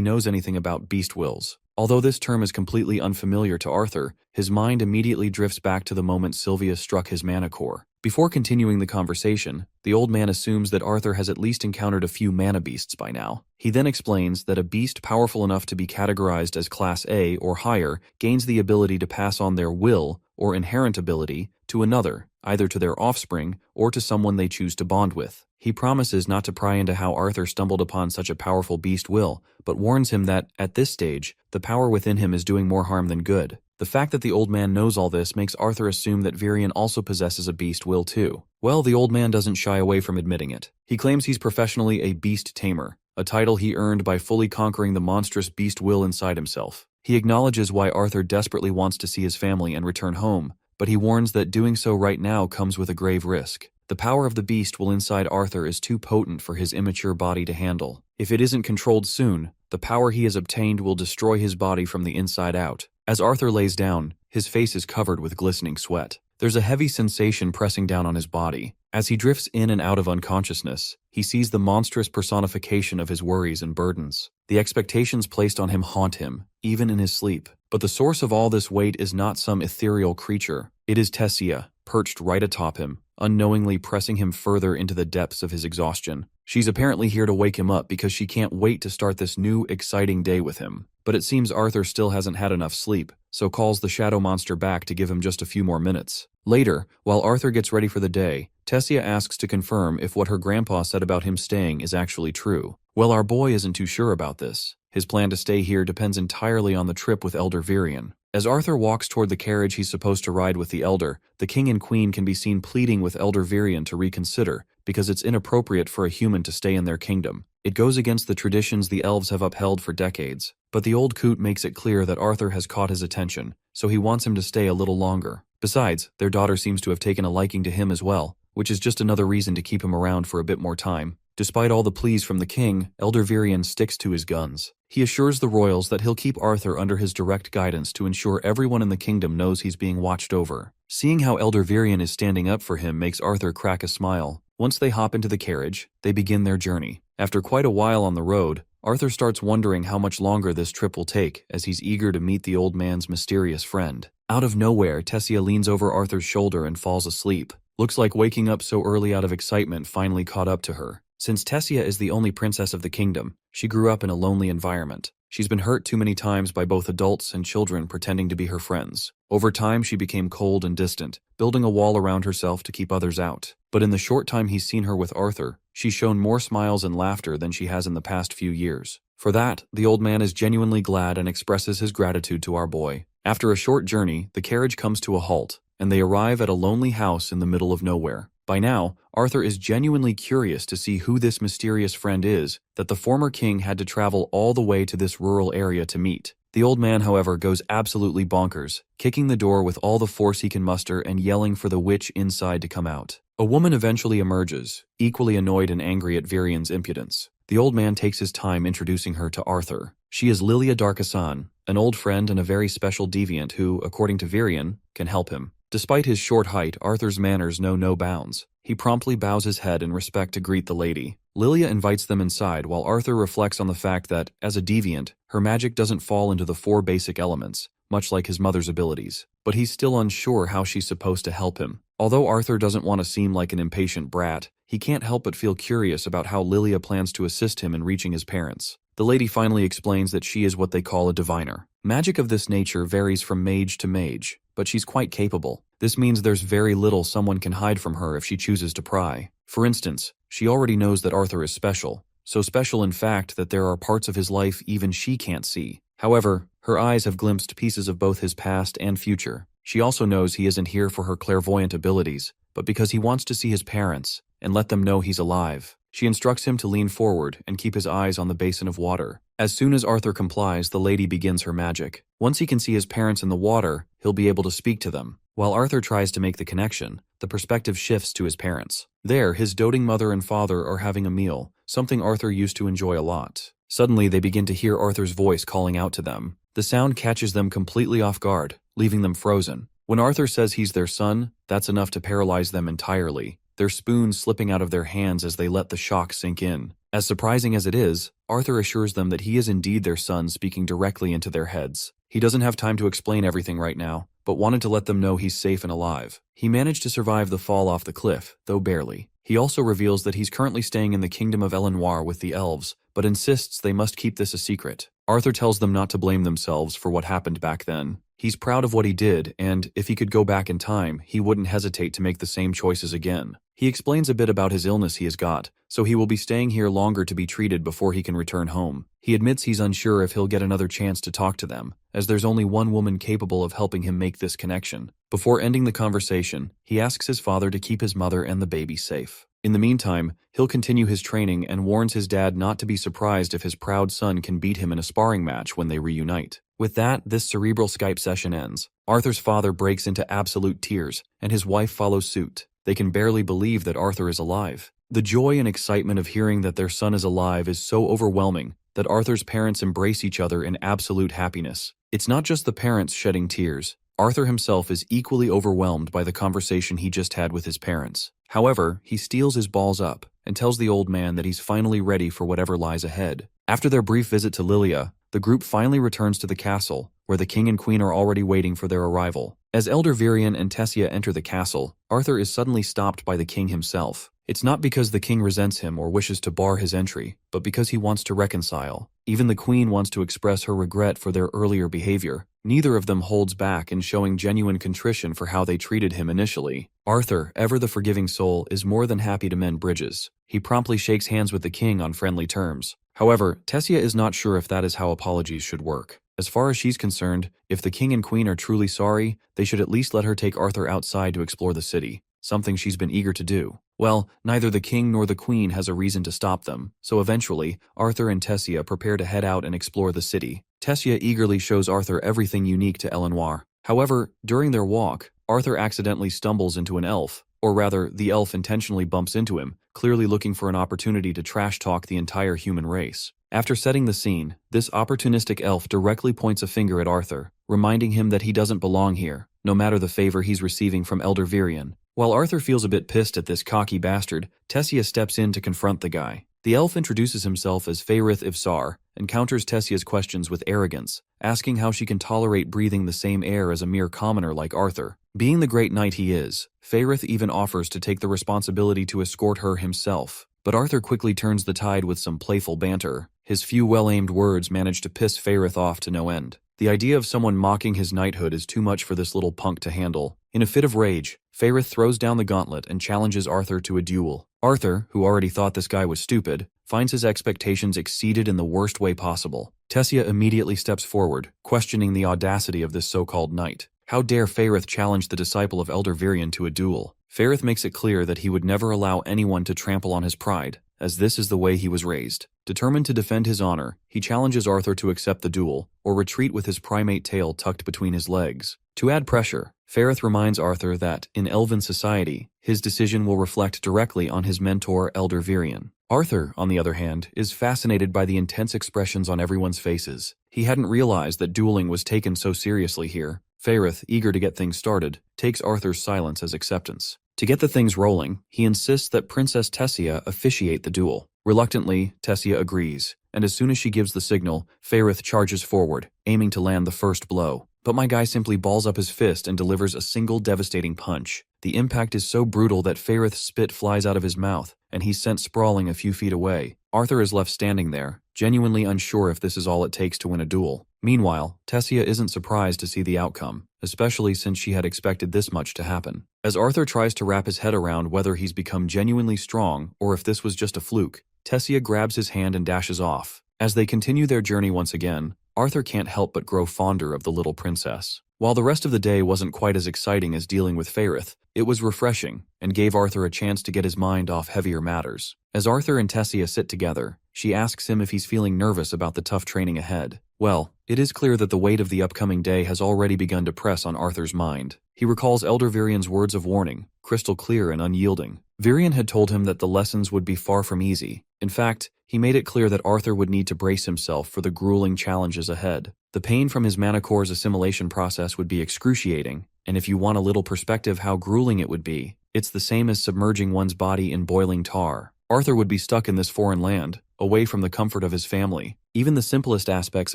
knows anything about beast wills. Although this term is completely unfamiliar to Arthur, his mind immediately drifts back to the moment Sylvia struck his mana core. Before continuing the conversation, the old man assumes that Arthur has at least encountered a few mana beasts by now. He then explains that a beast powerful enough to be categorized as Class A or higher gains the ability to pass on their will or inherent ability to another, either to their offspring or to someone they choose to bond with. He promises not to pry into how Arthur stumbled upon such a powerful beast will, but warns him that, at this stage, the power within him is doing more harm than good. The fact that the old man knows all this makes Arthur assume that Virion also possesses a beast will too. Well, the old man doesn't shy away from admitting it. He claims he's professionally a beast tamer, a title he earned by fully conquering the monstrous beast will inside himself. He acknowledges why Arthur desperately wants to see his family and return home, but he warns that doing so right now comes with a grave risk. The power of the beast will inside Arthur is too potent for his immature body to handle. If it isn't controlled soon, the power he has obtained will destroy his body from the inside out. As Arthur lays down, his face is covered with glistening sweat. There's a heavy sensation pressing down on his body. As he drifts in and out of unconsciousness, he sees the monstrous personification of his worries and burdens. The expectations placed on him haunt him, even in his sleep. But the source of all this weight is not some ethereal creature. It is Tessia, perched right atop him, unknowingly pressing him further into the depths of his exhaustion. She's apparently here to wake him up because she can't wait to start this new, exciting day with him. But it seems Arthur still hasn't had enough sleep, so calls the shadow monster back to give him just a few more minutes. Later, while Arthur gets ready for the day, Tessia asks to confirm if what her grandpa said about him staying is actually true. Well, our boy isn't too sure about this. His plan to stay here depends entirely on the trip with Elder Virion. As Arthur walks toward the carriage he's supposed to ride with the Elder, the king and queen can be seen pleading with Elder Virion to reconsider, because it's inappropriate for a human to stay in their kingdom. It goes against the traditions the elves have upheld for decades. But the old coot makes it clear that Arthur has caught his attention, so he wants him to stay a little longer. Besides, their daughter seems to have taken a liking to him as well, which is just another reason to keep him around for a bit more time. Despite all the pleas from the king, Elder Virion sticks to his guns. He assures the royals that he'll keep Arthur under his direct guidance to ensure everyone in the kingdom knows he's being watched over. Seeing how Elder Virion is standing up for him makes Arthur crack a smile. Once they hop into the carriage, they begin their journey. After quite a while on the road, Arthur starts wondering how much longer this trip will take as he's eager to meet the old man's mysterious friend. Out of nowhere, Tessia leans over Arthur's shoulder and falls asleep. Looks like waking up so early out of excitement finally caught up to her. Since Tessia is the only princess of the kingdom, she grew up in a lonely environment. She's been hurt too many times by both adults and children pretending to be her friends. Over time, she became cold and distant, building a wall around herself to keep others out. But in the short time he's seen her with Arthur, she's shown more smiles and laughter than she has in the past few years. For that, the old man is genuinely glad and expresses his gratitude to our boy. After a short journey, the carriage comes to a halt, and they arrive at a lonely house in the middle of nowhere. By now, Arthur is genuinely curious to see who this mysterious friend is that the former king had to travel all the way to this rural area to meet. The old man, however, goes absolutely bonkers, kicking the door with all the force he can muster and yelling for the witch inside to come out. A woman eventually emerges, equally annoyed and angry at Virion's impudence. The old man takes his time introducing her to Arthur. She is Lilia Darkasan, an old friend and a very special deviant who, according to Virion, can help him. Despite his short height, Arthur's manners know no bounds. He promptly bows his head in respect to greet the lady. Lilia invites them inside while Arthur reflects on the fact that, as a deviant, her magic doesn't fall into the 4 basic elements, much like his mother's abilities. But he's still unsure how she's supposed to help him. Although Arthur doesn't want to seem like an impatient brat, he can't help but feel curious about how Lilia plans to assist him in reaching his parents. The lady finally explains that she is what they call a diviner. Magic of this nature varies from mage to mage, but she's quite capable. This means there's very little someone can hide from her if she chooses to pry. For instance, she already knows that Arthur is special, so special in fact that there are parts of his life even she can't see. However, her eyes have glimpsed pieces of both his past and future. She also knows he isn't here for her clairvoyant abilities, but because he wants to see his parents and let them know he's alive. She instructs him to lean forward and keep his eyes on the basin of water. As soon as Arthur complies, the lady begins her magic. Once he can see his parents in the water, he'll be able to speak to them. While Arthur tries to make the connection, the perspective shifts to his parents. There, his doting mother and father are having a meal, something Arthur used to enjoy a lot. Suddenly, they begin to hear Arthur's voice calling out to them. The sound catches them completely off guard, leaving them frozen. When Arthur says he's their son, that's enough to paralyze them entirely, their spoons slipping out of their hands as they let the shock sink in. As surprising as it is, Arthur assures them that he is indeed their son speaking directly into their heads. He doesn't have time to explain everything right now, but wanted to let them know he's safe and alive. He managed to survive the fall off the cliff, though barely. He also reveals that he's currently staying in the kingdom of Elenoir with the elves, but insists they must keep this a secret. Arthur tells them not to blame themselves for what happened back then. He's proud of what he did, and if he could go back in time, he wouldn't hesitate to make the same choices again. He explains a bit about his illness he has got, so he will be staying here longer to be treated before he can return home. He admits he's unsure if he'll get another chance to talk to them, as there's only one woman capable of helping him make this connection. Before ending the conversation, he asks his father to keep his mother and the baby safe. In the meantime, he'll continue his training and warns his dad not to be surprised if his proud son can beat him in a sparring match when they reunite. With that, this cerebral Skype session ends. Arthur's father breaks into absolute tears, and his wife follows suit. They can barely believe that Arthur is alive. The joy and excitement of hearing that their son is alive is so overwhelming that Arthur's parents embrace each other in absolute happiness. It's not just the parents shedding tears. Arthur himself is equally overwhelmed by the conversation he just had with his parents. However, he steals his balls up and tells the old man that he's finally ready for whatever lies ahead. After their brief visit to Lilia, the group finally returns to the castle, where the king and queen are already waiting for their arrival. As Elder Virion and Tessia enter the castle, Arthur is suddenly stopped by the king himself. It's not because the king resents him or wishes to bar his entry, but because he wants to reconcile. Even the queen wants to express her regret for their earlier behavior. Neither of them holds back in showing genuine contrition for how they treated him initially. Arthur, ever the forgiving soul, is more than happy to mend bridges. He promptly shakes hands with the king on friendly terms. However, Tessia is not sure if that is how apologies should work. As far as she's concerned, if the king and queen are truly sorry, they should at least let her take Arthur outside to explore the city, something she's been eager to do. Well, neither the king nor the queen has a reason to stop them, so eventually, Arthur and Tessia prepare to head out and explore the city. Tessia eagerly shows Arthur everything unique to Elenoir. However, during their walk, Arthur accidentally stumbles into an elf, or rather, the elf intentionally bumps into him, clearly looking for an opportunity to trash-talk the entire human race. After setting the scene, this opportunistic elf directly points a finger at Arthur, reminding him that he doesn't belong here, no matter the favor he's receiving from Elder Virion. While Arthur feels a bit pissed at this cocky bastard, Tessia steps in to confront the guy. The elf introduces himself as Faerith Ivsar and counters Tessia's questions with arrogance, asking how she can tolerate breathing the same air as a mere commoner like Arthur. Being the great knight he is, Faerith even offers to take the responsibility to escort her himself. But Arthur quickly turns the tide with some playful banter. His few well-aimed words manage to piss Faerith off to no end. The idea of someone mocking his knighthood is too much for this little punk to handle. In a fit of rage, Faerith throws down the gauntlet and challenges Arthur to a duel. Arthur, who already thought this guy was stupid, finds his expectations exceeded in the worst way possible. Tessia immediately steps forward, questioning the audacity of this so-called knight. How dare Faerith challenge the disciple of Elder Virion to a duel? Faerith makes it clear that he would never allow anyone to trample on his pride, as this is the way he was raised. Determined to defend his honor, he challenges Arthur to accept the duel, or retreat with his primate tail tucked between his legs. To add pressure, Faerith reminds Arthur that, in elven society, his decision will reflect directly on his mentor Elder Virion. Arthur, on the other hand, is fascinated by the intense expressions on everyone's faces. He hadn't realized that dueling was taken so seriously here. Faerith, eager to get things started, takes Arthur's silence as acceptance. To get the things rolling, he insists that Princess Tessia officiate the duel. Reluctantly, Tessia agrees, and as soon as she gives the signal, Faerith charges forward, aiming to land the first blow. But my guy simply balls up his fist and delivers a single devastating punch. The impact is so brutal that Faerith's spit flies out of his mouth, and he's sent sprawling a few feet away. Arthur is left standing there, genuinely unsure if this is all it takes to win a duel. Meanwhile, Tessia isn't surprised to see the outcome, especially since she had expected this much to happen. As Arthur tries to wrap his head around whether he's become genuinely strong or if this was just a fluke, Tessia grabs his hand and dashes off. As they continue their journey once again, Arthur can't help but grow fonder of the little princess. While the rest of the day wasn't quite as exciting as dealing with Faerith, it was refreshing and gave Arthur a chance to get his mind off heavier matters. As Arthur and Tessia sit together, she asks him if he's feeling nervous about the tough training ahead. Well, it is clear that the weight of the upcoming day has already begun to press on Arthur's mind. He recalls Elder Virian's words of warning, crystal clear and unyielding. Virian had told him that the lessons would be far from easy. In fact, he made it clear that Arthur would need to brace himself for the grueling challenges ahead. The pain from his mana core's assimilation process would be excruciating, and if you want a little perspective how grueling it would be, it's the same as submerging one's body in boiling tar. Arthur would be stuck in this foreign land, away from the comfort of his family. Even the simplest aspects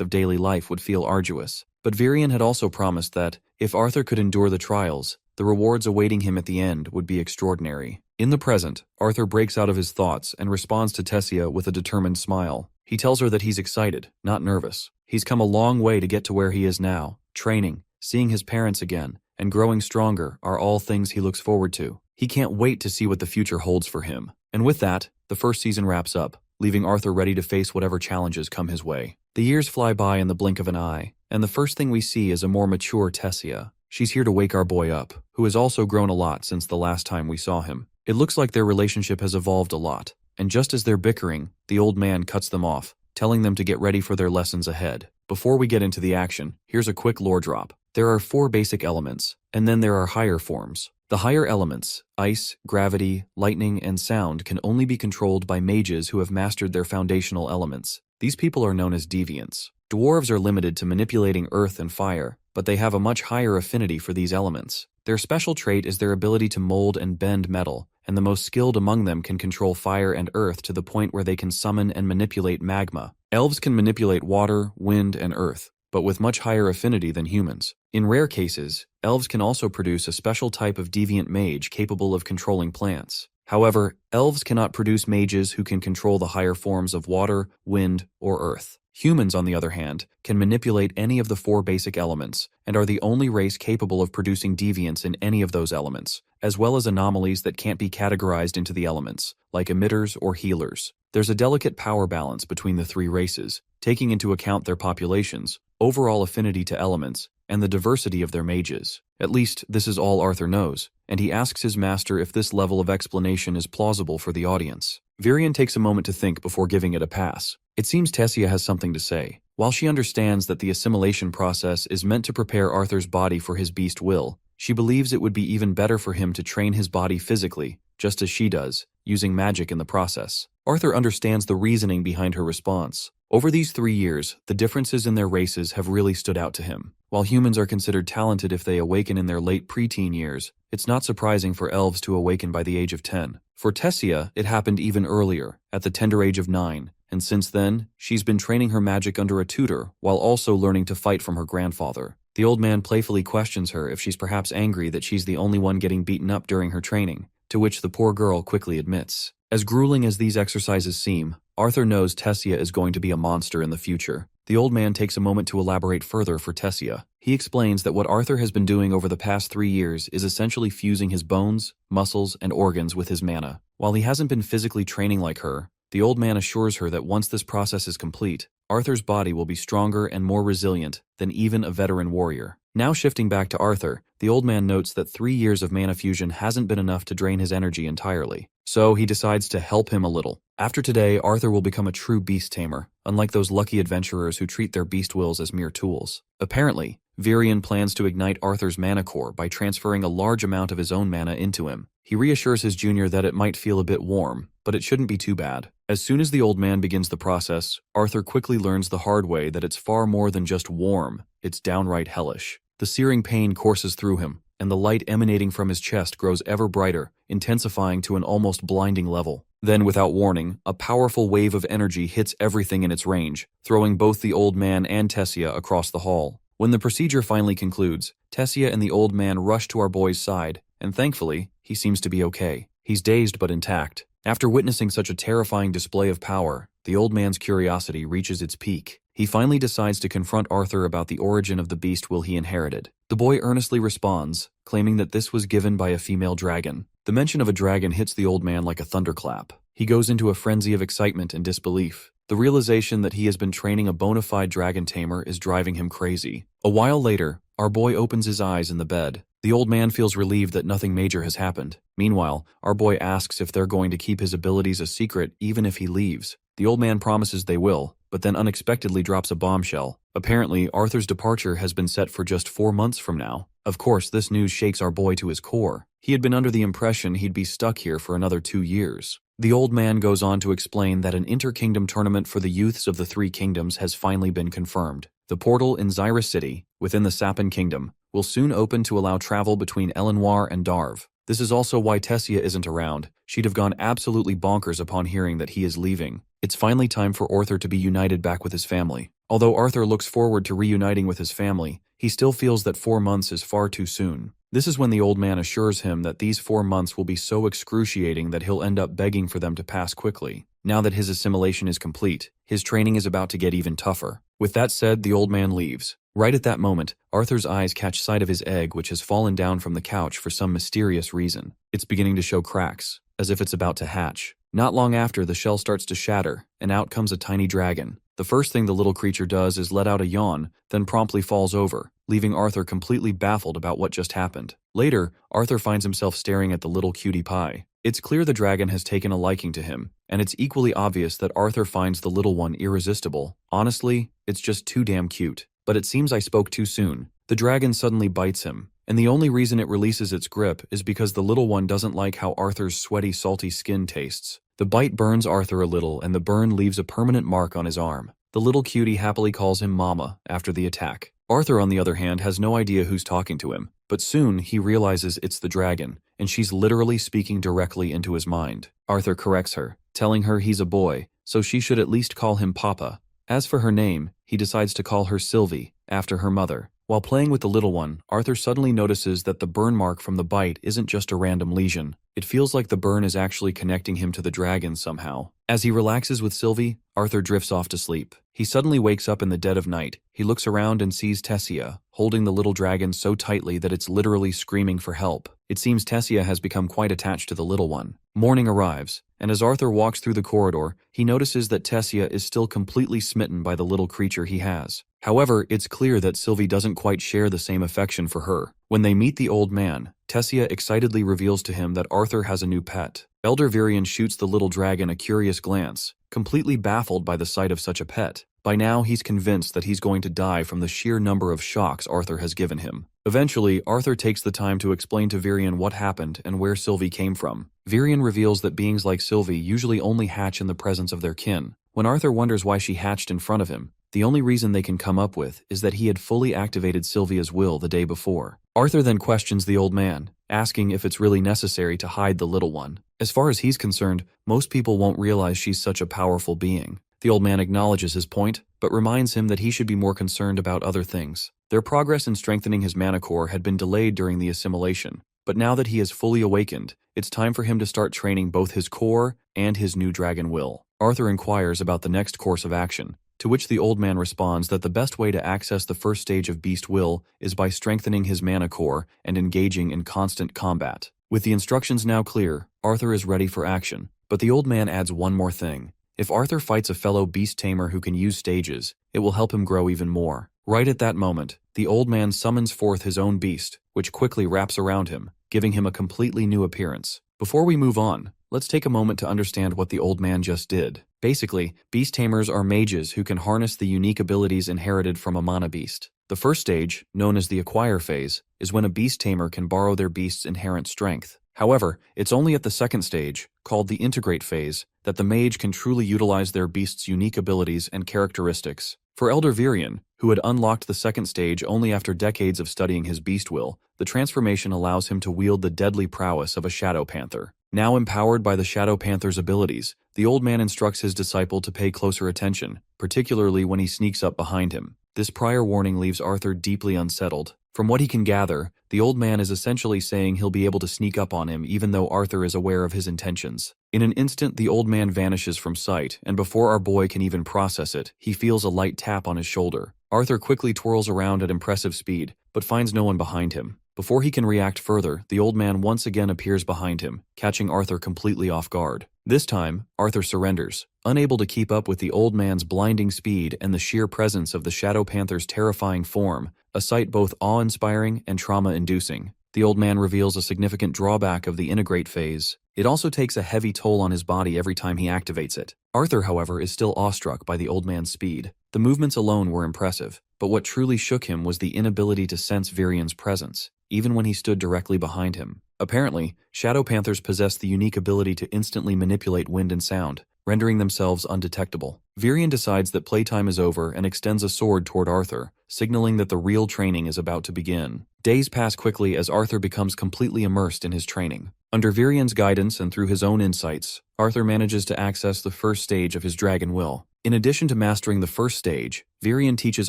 of daily life would feel arduous. But Virian had also promised that, if Arthur could endure the trials, the rewards awaiting him at the end would be extraordinary. In the present, Arthur breaks out of his thoughts and responds to Tessia with a determined smile. He tells her that he's excited, not nervous. He's come a long way to get to where he is now. Training, seeing his parents again, and growing stronger are all things he looks forward to. He can't wait to see what the future holds for him. And with that, the first season wraps up, leaving Arthur ready to face whatever challenges come his way. The years fly by in the blink of an eye, and the first thing we see is a more mature Tessia. She's here to wake our boy up, who has also grown a lot since the last time we saw him. It looks like their relationship has evolved a lot, and just as they're bickering, the old man cuts them off, telling them to get ready for their lessons ahead. Before we get into the action, here's a quick lore drop. There are 4 basic elements, and then there are higher forms. The higher elements, ice, gravity, lightning, and sound, can only be controlled by mages who have mastered their foundational elements. These people are known as deviants. Dwarves are limited to manipulating earth and fire, but they have a much higher affinity for these elements. Their special trait is their ability to mold and bend metal, and the most skilled among them can control fire and earth to the point where they can summon and manipulate magma. Elves can manipulate water, wind, and earth, but with much higher affinity than humans. In rare cases, elves can also produce a special type of deviant mage capable of controlling plants. However, elves cannot produce mages who can control the higher forms of water, wind, or earth. Humans, on the other hand, can manipulate any of the 4 basic elements, and are the only race capable of producing deviants in any of those elements, as well as anomalies that can't be categorized into the elements, like emitters or healers. There's a delicate power balance between the 3 races, taking into account their populations, overall affinity to elements, and the diversity of their mages. At least, this is all Arthur knows, and he asks his master if this level of explanation is plausible for the audience. Virian takes a moment to think before giving it a pass. It seems Tessia has something to say. While she understands that the assimilation process is meant to prepare Arthur's body for his beast will, she believes it would be even better for him to train his body physically, just as she does, using magic in the process. Arthur understands the reasoning behind her response. Over these 3 years, the differences in their races have really stood out to him. While humans are considered talented if they awaken in their late preteen years, it's not surprising for elves to awaken by the age of 10. For Tessia, it happened even earlier, at the tender age of 9, and since then, she's been training her magic under a tutor while also learning to fight from her grandfather. The old man playfully questions her if she's perhaps angry that she's the only one getting beaten up during her training, to which the poor girl quickly admits. As grueling as these exercises seem, Arthur knows Tessia is going to be a monster in the future. The old man takes a moment to elaborate further for Tessia. He explains that what Arthur has been doing over the past 3 years is essentially fusing his bones, muscles, and organs with his mana. While he hasn't been physically training like her, the old man assures her that once this process is complete, Arthur's body will be stronger and more resilient than even a veteran warrior. Now shifting back to Arthur, the old man notes that 3 years of mana fusion hasn't been enough to drain his energy entirely. So he decides to help him a little. After today, Arthur will become a true beast tamer, unlike those lucky adventurers who treat their beast wills as mere tools. Apparently, Virian plans to ignite Arthur's mana core by transferring a large amount of his own mana into him. He reassures his junior that it might feel a bit warm, but it shouldn't be too bad. As soon as the old man begins the process, Arthur quickly learns the hard way that it's far more than just warm, it's downright hellish. The searing pain courses through him, and the light emanating from his chest grows ever brighter, intensifying to an almost blinding level. Then, without warning, a powerful wave of energy hits everything in its range, throwing both the old man and Tessia across the hall. When the procedure finally concludes, Tessia and the old man rush to our boy's side, and thankfully, he seems to be okay. He's dazed but intact. After witnessing such a terrifying display of power, the old man's curiosity reaches its peak. He finally decides to confront Arthur about the origin of the beast will he inherited. The boy earnestly responds, claiming that this was given by a female dragon. The mention of a dragon hits the old man like a thunderclap. He goes into a frenzy of excitement and disbelief. The realization that he has been training a bona fide dragon tamer is driving him crazy. A while later, Our boy opens his eyes in the bed. The old man feels relieved that nothing major has happened. Meanwhile, our boy asks if they're going to keep his abilities a secret even if he leaves. The old man promises they will, but then unexpectedly drops a bombshell. Apparently, Arthur's departure has been set for just 4 months from now. Of course, this news shakes our boy to his core. He had been under the impression he'd be stuck here for another 2 years. The old man goes on to explain that an inter-kingdom tournament for the youths of the 3 kingdoms has finally been confirmed. The portal in Zyra City, within the Sapin Kingdom, will soon open to allow travel between Elenoir and Darv. This is also why Tessia isn't around. She'd have gone absolutely bonkers upon hearing that he is leaving. It's finally time for Arthur to be united back with his family. Although Arthur looks forward to reuniting with his family, he still feels that 4 months is far too soon. This is when the old man assures him that these 4 months will be so excruciating that he'll end up begging for them to pass quickly. Now that his assimilation is complete, his training is about to get even tougher. With that said, the old man leaves. Right at that moment, Arthur's eyes catch sight of his egg, which has fallen down from the couch for some mysterious reason. It's beginning to show cracks, as if it's about to hatch. Not long after, the shell starts to shatter, and out comes a tiny dragon. The first thing the little creature does is let out a yawn, then promptly falls over, leaving Arthur completely baffled about what just happened. Later, Arthur finds himself staring at the little cutie pie. It's clear the dragon has taken a liking to him, and it's equally obvious that Arthur finds the little one irresistible. Honestly, it's just too damn cute. But it seems I spoke too soon. The dragon suddenly bites him, and the only reason it releases its grip is because the little one doesn't like how Arthur's sweaty, salty skin tastes. The bite burns Arthur a little, and the burn leaves a permanent mark on his arm. The little cutie happily calls him Mama after the attack. Arthur, on the other hand, has no idea who's talking to him, but soon he realizes it's the dragon, and she's literally speaking directly into his mind. Arthur corrects her, telling her he's a boy, so she should at least call him Papa. As for her name, he decides to call her Sylvie, after her mother. While playing with the little one, Arthur suddenly notices that the burn mark from the bite isn't just a random lesion. It feels like the burn is actually connecting him to the dragon somehow. As he relaxes with Sylvie, Arthur drifts off to sleep. He suddenly wakes up in the dead of night. He looks around and sees Tessia, holding the little dragon so tightly that it's literally screaming for help. It seems Tessia has become quite attached to the little one. Morning arrives, and as Arthur walks through the corridor, he notices that Tessia is still completely smitten by the little creature he has. However, it's clear that Sylvie doesn't quite share the same affection for her. When they meet the old man, Tessia excitedly reveals to him that Arthur has a new pet. Elder Virion shoots the little dragon a curious glance, completely baffled by the sight of such a pet. By now, he's convinced that he's going to die from the sheer number of shocks Arthur has given him. Eventually, Arthur takes the time to explain to Virion what happened and where Sylvie came from. Virion reveals that beings like Sylvie usually only hatch in the presence of their kin. When Arthur wonders why she hatched in front of him, the only reason they can come up with is that he had fully activated Sylvia's will the day before. Arthur then questions the old man, asking if it's really necessary to hide the little one. As far as he's concerned, most people won't realize she's such a powerful being. The old man acknowledges his point, but reminds him that he should be more concerned about other things. Their progress in strengthening his mana core had been delayed during the assimilation, but now that he is fully awakened, it's time for him to start training both his core and his new dragon will. Arthur inquires about the next course of action, to which the old man responds that the best way to access the first stage of Beast Will is by strengthening his mana core and engaging in constant combat. With the instructions now clear, Arthur is ready for action, but the old man adds one more thing. If Arthur fights a fellow beast tamer who can use stages, it will help him grow even more. Right at that moment, the old man summons forth his own beast, which quickly wraps around him, giving him a completely new appearance. Before we move on, let's take a moment to understand what the old man just did. Basically, beast tamers are mages who can harness the unique abilities inherited from a mana beast. The first stage, known as the acquire phase, is when a beast tamer can borrow their beast's inherent strength. However, it's only at the second stage, called the integrate phase, that the mage can truly utilize their beast's unique abilities and characteristics. For Elder Virion, who had unlocked the second stage only after decades of studying his beast will, the transformation allows him to wield the deadly prowess of a shadow panther. Now empowered by the shadow panther's abilities, the old man instructs his disciple to pay closer attention, particularly when he sneaks up behind him. This prior warning leaves Arthur deeply unsettled. From what he can gather, the old man is essentially saying he'll be able to sneak up on him even though Arthur is aware of his intentions. In an instant, the old man vanishes from sight, and before our boy can even process it, he feels a light tap on his shoulder. Arthur quickly twirls around at impressive speed, but finds no one behind him. Before he can react further, the old man once again appears behind him, catching Arthur completely off guard. This time, Arthur surrenders. Unable to keep up with the old man's blinding speed and the sheer presence of the Shadow Panther's terrifying form, a sight both awe-inspiring and trauma-inducing. The old man reveals a significant drawback of the integrate phase. It also takes a heavy toll on his body every time he activates it. Arthur, however, is still awestruck by the old man's speed. The movements alone were impressive, but what truly shook him was the inability to sense Virian's presence, even when he stood directly behind him. Apparently, shadow panthers possess the unique ability to instantly manipulate wind and sound, rendering themselves undetectable. Virian decides that playtime is over and extends a sword toward Arthur, signaling that the real training is about to begin. Days pass quickly as Arthur becomes completely immersed in his training. Under Virian's guidance and through his own insights, Arthur manages to access the first stage of his dragon will. In addition to mastering the first stage, Virian teaches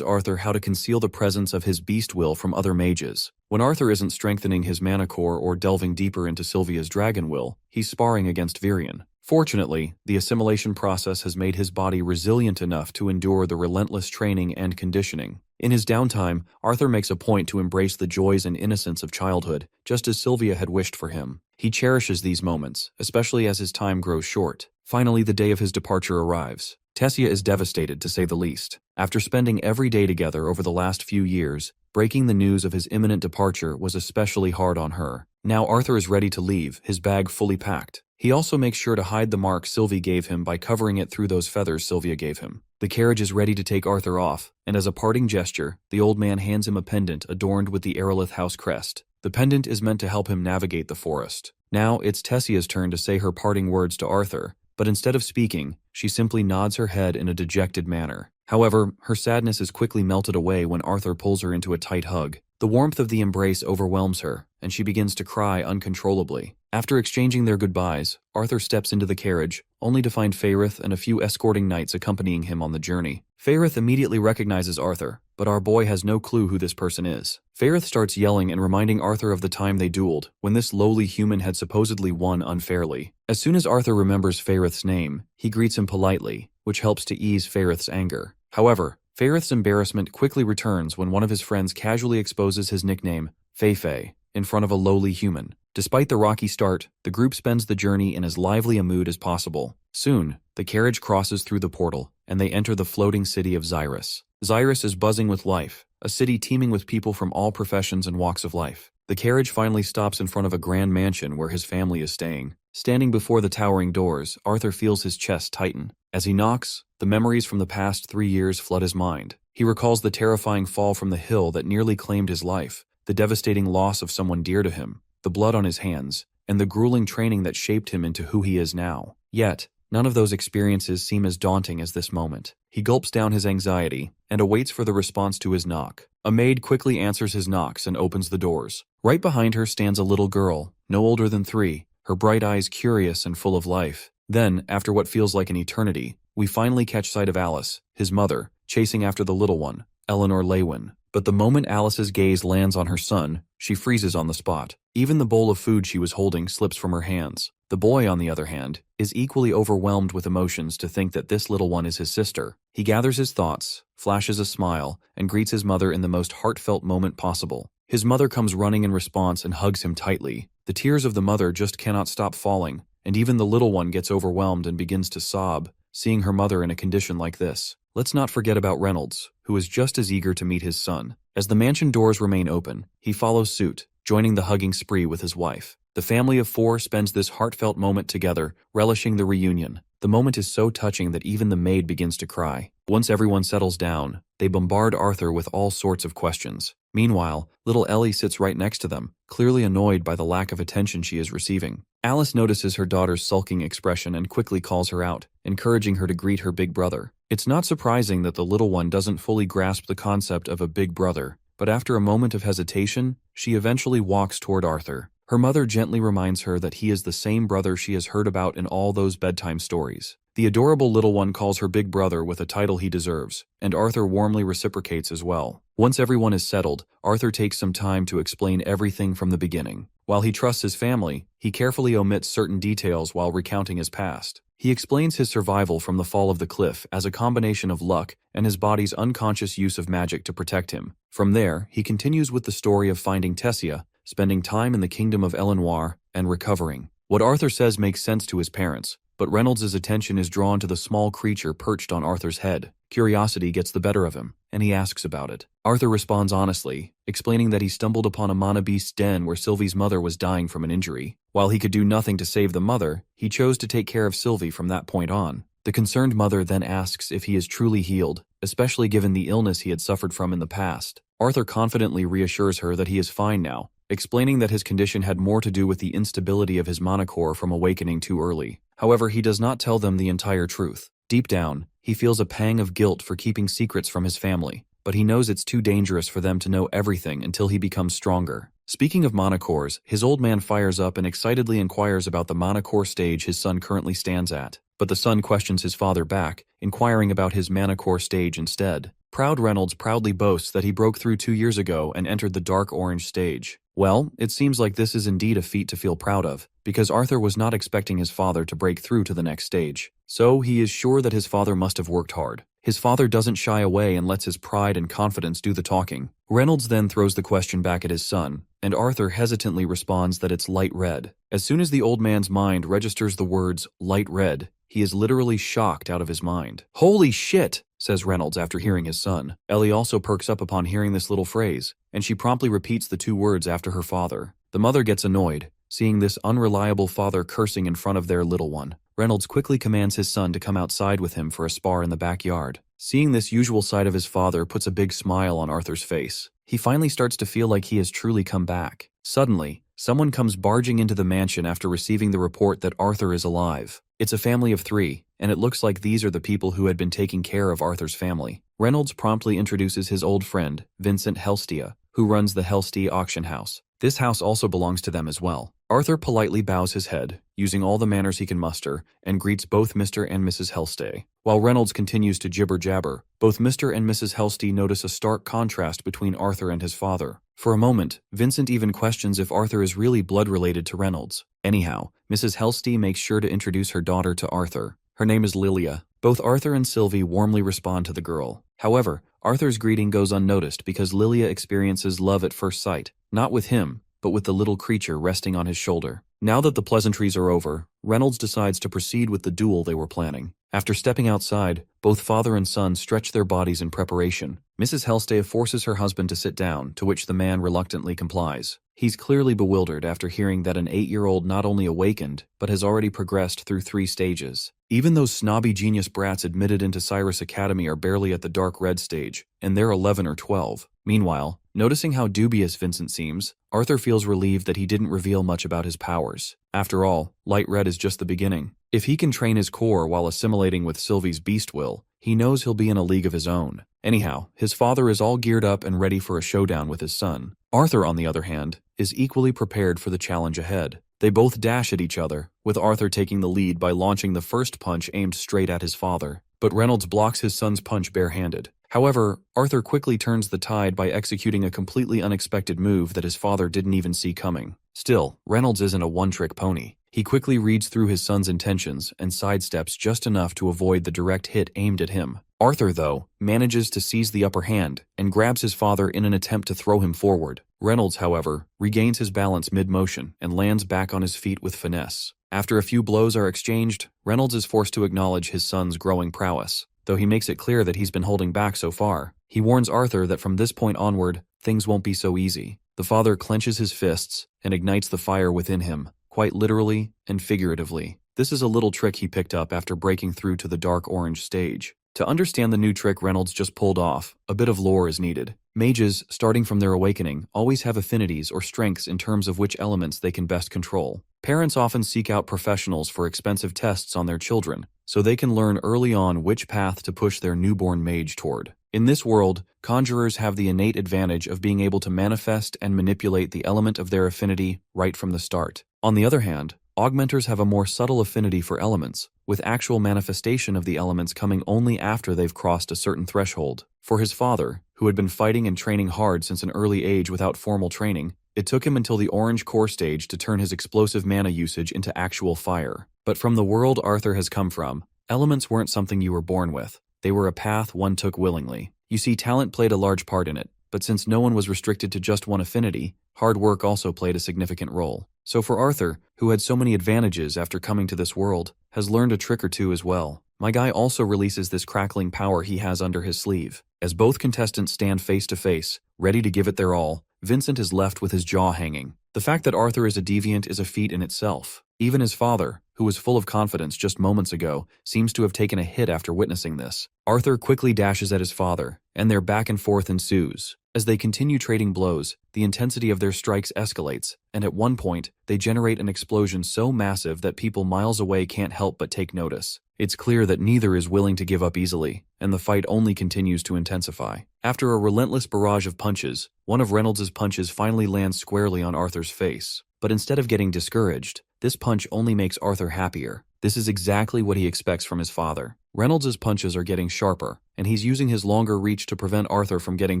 Arthur how to conceal the presence of his beast will from other mages. When Arthur isn't strengthening his mana core or delving deeper into Sylvia's dragon will, he's sparring against Virian. Fortunately, the assimilation process has made his body resilient enough to endure the relentless training and conditioning. In his downtime, Arthur makes a point to embrace the joys and innocence of childhood, just as Sylvia had wished for him. He cherishes these moments, especially as his time grows short. Finally, the day of his departure arrives. Tessia is devastated, to say the least. After spending every day together over the last few years, breaking the news of his imminent departure was especially hard on her. Now Arthur is ready to leave, his bag fully packed. He also makes sure to hide the mark Sylvie gave him by covering it through those feathers Sylvia gave him. The carriage is ready to take Arthur off, and as a parting gesture, the old man hands him a pendant adorned with the Aerolith house crest. The pendant is meant to help him navigate the forest. Now it's Tessia's turn to say her parting words to Arthur, but instead of speaking, she simply nods her head in a dejected manner. However, her sadness is quickly melted away when Arthur pulls her into a tight hug. The warmth of the embrace overwhelms her, and she begins to cry uncontrollably. After exchanging their goodbyes, Arthur steps into the carriage, only to find Faerith and a few escorting knights accompanying him on the journey. Faerith immediately recognizes Arthur, but our boy has no clue who this person is. Faerith starts yelling and reminding Arthur of the time they dueled, when this lowly human had supposedly won unfairly. As soon as Arthur remembers Faerith's name, he greets him politely, which helps to ease Faerith's anger. However, Faerith's embarrassment quickly returns when one of his friends casually exposes his nickname, Fei, in front of a lowly human. Despite the rocky start, the group spends the journey in as lively a mood as possible. Soon, the carriage crosses through the portal, and they enter the floating city of Xyrus. Xyrus is buzzing with life, a city teeming with people from all professions and walks of life. The carriage finally stops in front of a grand mansion where his family is staying. Standing before the towering doors, Arthur feels his chest tighten. As he knocks, the memories from the past 3 years flood his mind. He recalls the terrifying fall from the hill that nearly claimed his life, the devastating loss of someone dear to him, the blood on his hands, and the grueling training that shaped him into who he is now. Yet, none of those experiences seem as daunting as this moment. He gulps down his anxiety and awaits for the response to his knock. A maid quickly answers his knocks and opens the doors. Right behind her stands a little girl, no older than 3, her bright eyes curious and full of life. Then, after what feels like an eternity, we finally catch sight of Alice, his mother, chasing after the little one, Eleanor Lewin. But the moment Alice's gaze lands on her son, she freezes on the spot. Even the bowl of food she was holding slips from her hands. The boy, on the other hand, is equally overwhelmed with emotions to think that this little one is his sister. He gathers his thoughts, flashes a smile, and greets his mother in the most heartfelt moment possible. His mother comes running in response and hugs him tightly. The tears of the mother just cannot stop falling, and even the little one gets overwhelmed and begins to sob, seeing her mother in a condition like this. Let's not forget about Reynolds, who is just as eager to meet his son. As the mansion doors remain open, he follows suit, joining the hugging spree with his wife. The family of 4 spends this heartfelt moment together, relishing the reunion. The moment is so touching that even the maid begins to cry. Once everyone settles down, they bombard Arthur with all sorts of questions. Meanwhile, little Ellie sits right next to them, clearly annoyed by the lack of attention she is receiving. Alice notices her daughter's sulking expression and quickly calls her out, encouraging her to greet her big brother. It's not surprising that the little one doesn't fully grasp the concept of a big brother, but after a moment of hesitation, she eventually walks toward Arthur. Her mother gently reminds her that he is the same brother she has heard about in all those bedtime stories. The adorable little one calls her big brother with a title he deserves, and Arthur warmly reciprocates as well. Once everyone is settled, Arthur takes some time to explain everything from the beginning. While he trusts his family, he carefully omits certain details while recounting his past. He explains his survival from the fall of the cliff as a combination of luck and his body's unconscious use of magic to protect him. From there, he continues with the story of finding Tessia, spending time in the kingdom of Elenoir, and recovering. What Arthur says makes sense to his parents, but Reynolds' attention is drawn to the small creature perched on Arthur's head. Curiosity gets the better of him, and he asks about it. Arthur responds honestly, explaining that he stumbled upon a mana beast's den where Sylvie's mother was dying from an injury. While he could do nothing to save the mother, he chose to take care of Sylvie from that point on. The concerned mother then asks if he is truly healed, especially given the illness he had suffered from in the past. Arthur confidently reassures her that he is fine now, explaining that his condition had more to do with the instability of his mana core from awakening too early. However, he does not tell them the entire truth. Deep down, he feels a pang of guilt for keeping secrets from his family, but he knows it's too dangerous for them to know everything until he becomes stronger. Speaking of mana cores, his old man fires up and excitedly inquires about the mana core stage his son currently stands at. But the son questions his father back, inquiring about his mana core stage instead. Proud Reynolds proudly boasts that he broke through 2 years ago and entered the dark orange stage. Well, it seems like this is indeed a feat to feel proud of, because Arthur was not expecting his father to break through to the next stage. So he is sure that his father must have worked hard. His father doesn't shy away and lets his pride and confidence do the talking. Reynolds then throws the question back at his son, and Arthur hesitantly responds that it's light red. As soon as the old man's mind registers the words light red, he is literally shocked out of his mind. "Holy shit," says Reynolds after hearing his son. Ellie also perks up upon hearing this little phrase, and she promptly repeats the 2 words after her father. The mother gets annoyed, seeing this unreliable father cursing in front of their little one. Reynolds quickly commands his son to come outside with him for a spar in the backyard. Seeing this usual side of his father puts a big smile on Arthur's face. He finally starts to feel like he has truly come back. Suddenly, someone comes barging into the mansion after receiving the report that Arthur is alive. It's a family of 3, and it looks like these are the people who had been taking care of Arthur's family. Reynolds promptly introduces his old friend, Vincent Helstia, who runs the Helstia auction house. This house also belongs to them as well. Arthur politely bows his head, using all the manners he can muster, and greets both Mr. and Mrs. Helstia. While Reynolds continues to jibber-jabber, both Mr. and Mrs. Helstia notice a stark contrast between Arthur and his father. For a moment, Vincent even questions if Arthur is really blood-related to Reynolds. Anyhow, Mrs. Helstia makes sure to introduce her daughter to Arthur. Her name is Lilia. Both Arthur and Sylvie warmly respond to the girl. However, Arthur's greeting goes unnoticed because Lilia experiences love at first sight, not with him, but with the little creature resting on his shoulder. Now that the pleasantries are over, Reynolds decides to proceed with the duel they were planning. After stepping outside, both father and son stretch their bodies in preparation. Mrs. Helstia forces her husband to sit down, to which the man reluctantly complies. He's clearly bewildered after hearing that an 8-year-old not only awakened, but has already progressed through 3 stages. Even those snobby genius brats admitted into Cyrus Academy are barely at the dark red stage, and they're 11 or 12. Meanwhile, noticing how dubious Vincent seems, Arthur feels relieved that he didn't reveal much about his powers. After all, light red is just the beginning. If he can train his core while assimilating with Sylvie's beast will, he knows he'll be in a league of his own. Anyhow, his father is all geared up and ready for a showdown with his son. Arthur, on the other hand, is equally prepared for the challenge ahead. They both dash at each other, with Arthur taking the lead by launching the first punch aimed straight at his father. But Reynolds blocks his son's punch barehanded. However, Arthur quickly turns the tide by executing a completely unexpected move that his father didn't even see coming. Still, Reynolds isn't a one-trick pony. He quickly reads through his son's intentions and sidesteps just enough to avoid the direct hit aimed at him. Arthur, though, manages to seize the upper hand and grabs his father in an attempt to throw him forward. Reynolds, however, regains his balance mid-motion and lands back on his feet with finesse. After a few blows are exchanged, Reynolds is forced to acknowledge his son's growing prowess. Though he makes it clear that he's been holding back so far, he warns Arthur that from this point onward, things won't be so easy. The father clenches his fists and ignites the fire within him, quite literally and figuratively. This is a little trick he picked up after breaking through to the dark orange stage. To understand the new trick Reynolds just pulled off, a bit of lore is needed. Mages, starting from their awakening, always have affinities or strengths in terms of which elements they can best control. Parents often seek out professionals for expensive tests on their children, so they can learn early on which path to push their newborn mage toward. In this world, conjurers have the innate advantage of being able to manifest and manipulate the element of their affinity right from the start. On the other hand, augmenters have a more subtle affinity for elements, with actual manifestation of the elements coming only after they've crossed a certain threshold. For his father, who had been fighting and training hard since an early age without formal training, it took him until the orange core stage to turn his explosive mana usage into actual fire. But from the world Arthur has come from, elements weren't something you were born with. They were a path one took willingly. You see, talent played a large part in it, but since no one was restricted to just one affinity, hard work also played a significant role. So for Arthur, who had so many advantages after coming to this world, has learned a trick or two as well. My guy also releases this crackling power he has under his sleeve. As both contestants stand face to face, ready to give it their all, Vincent is left with his jaw hanging. The fact that Arthur is a deviant is a feat in itself. Even his father, who was full of confidence just moments ago, seems to have taken a hit after witnessing this. Arthur quickly dashes at his father, and their back and forth ensues. As they continue trading blows, the intensity of their strikes escalates, and at one point, they generate an explosion so massive that people miles away can't help but take notice. It's clear that neither is willing to give up easily, and the fight only continues to intensify. After a relentless barrage of punches, one of Reynolds' punches finally lands squarely on Arthur's face. But instead of getting discouraged, this punch only makes Arthur happier. This is exactly what he expects from his father. Reynolds' punches are getting sharper, and he's using his longer reach to prevent Arthur from getting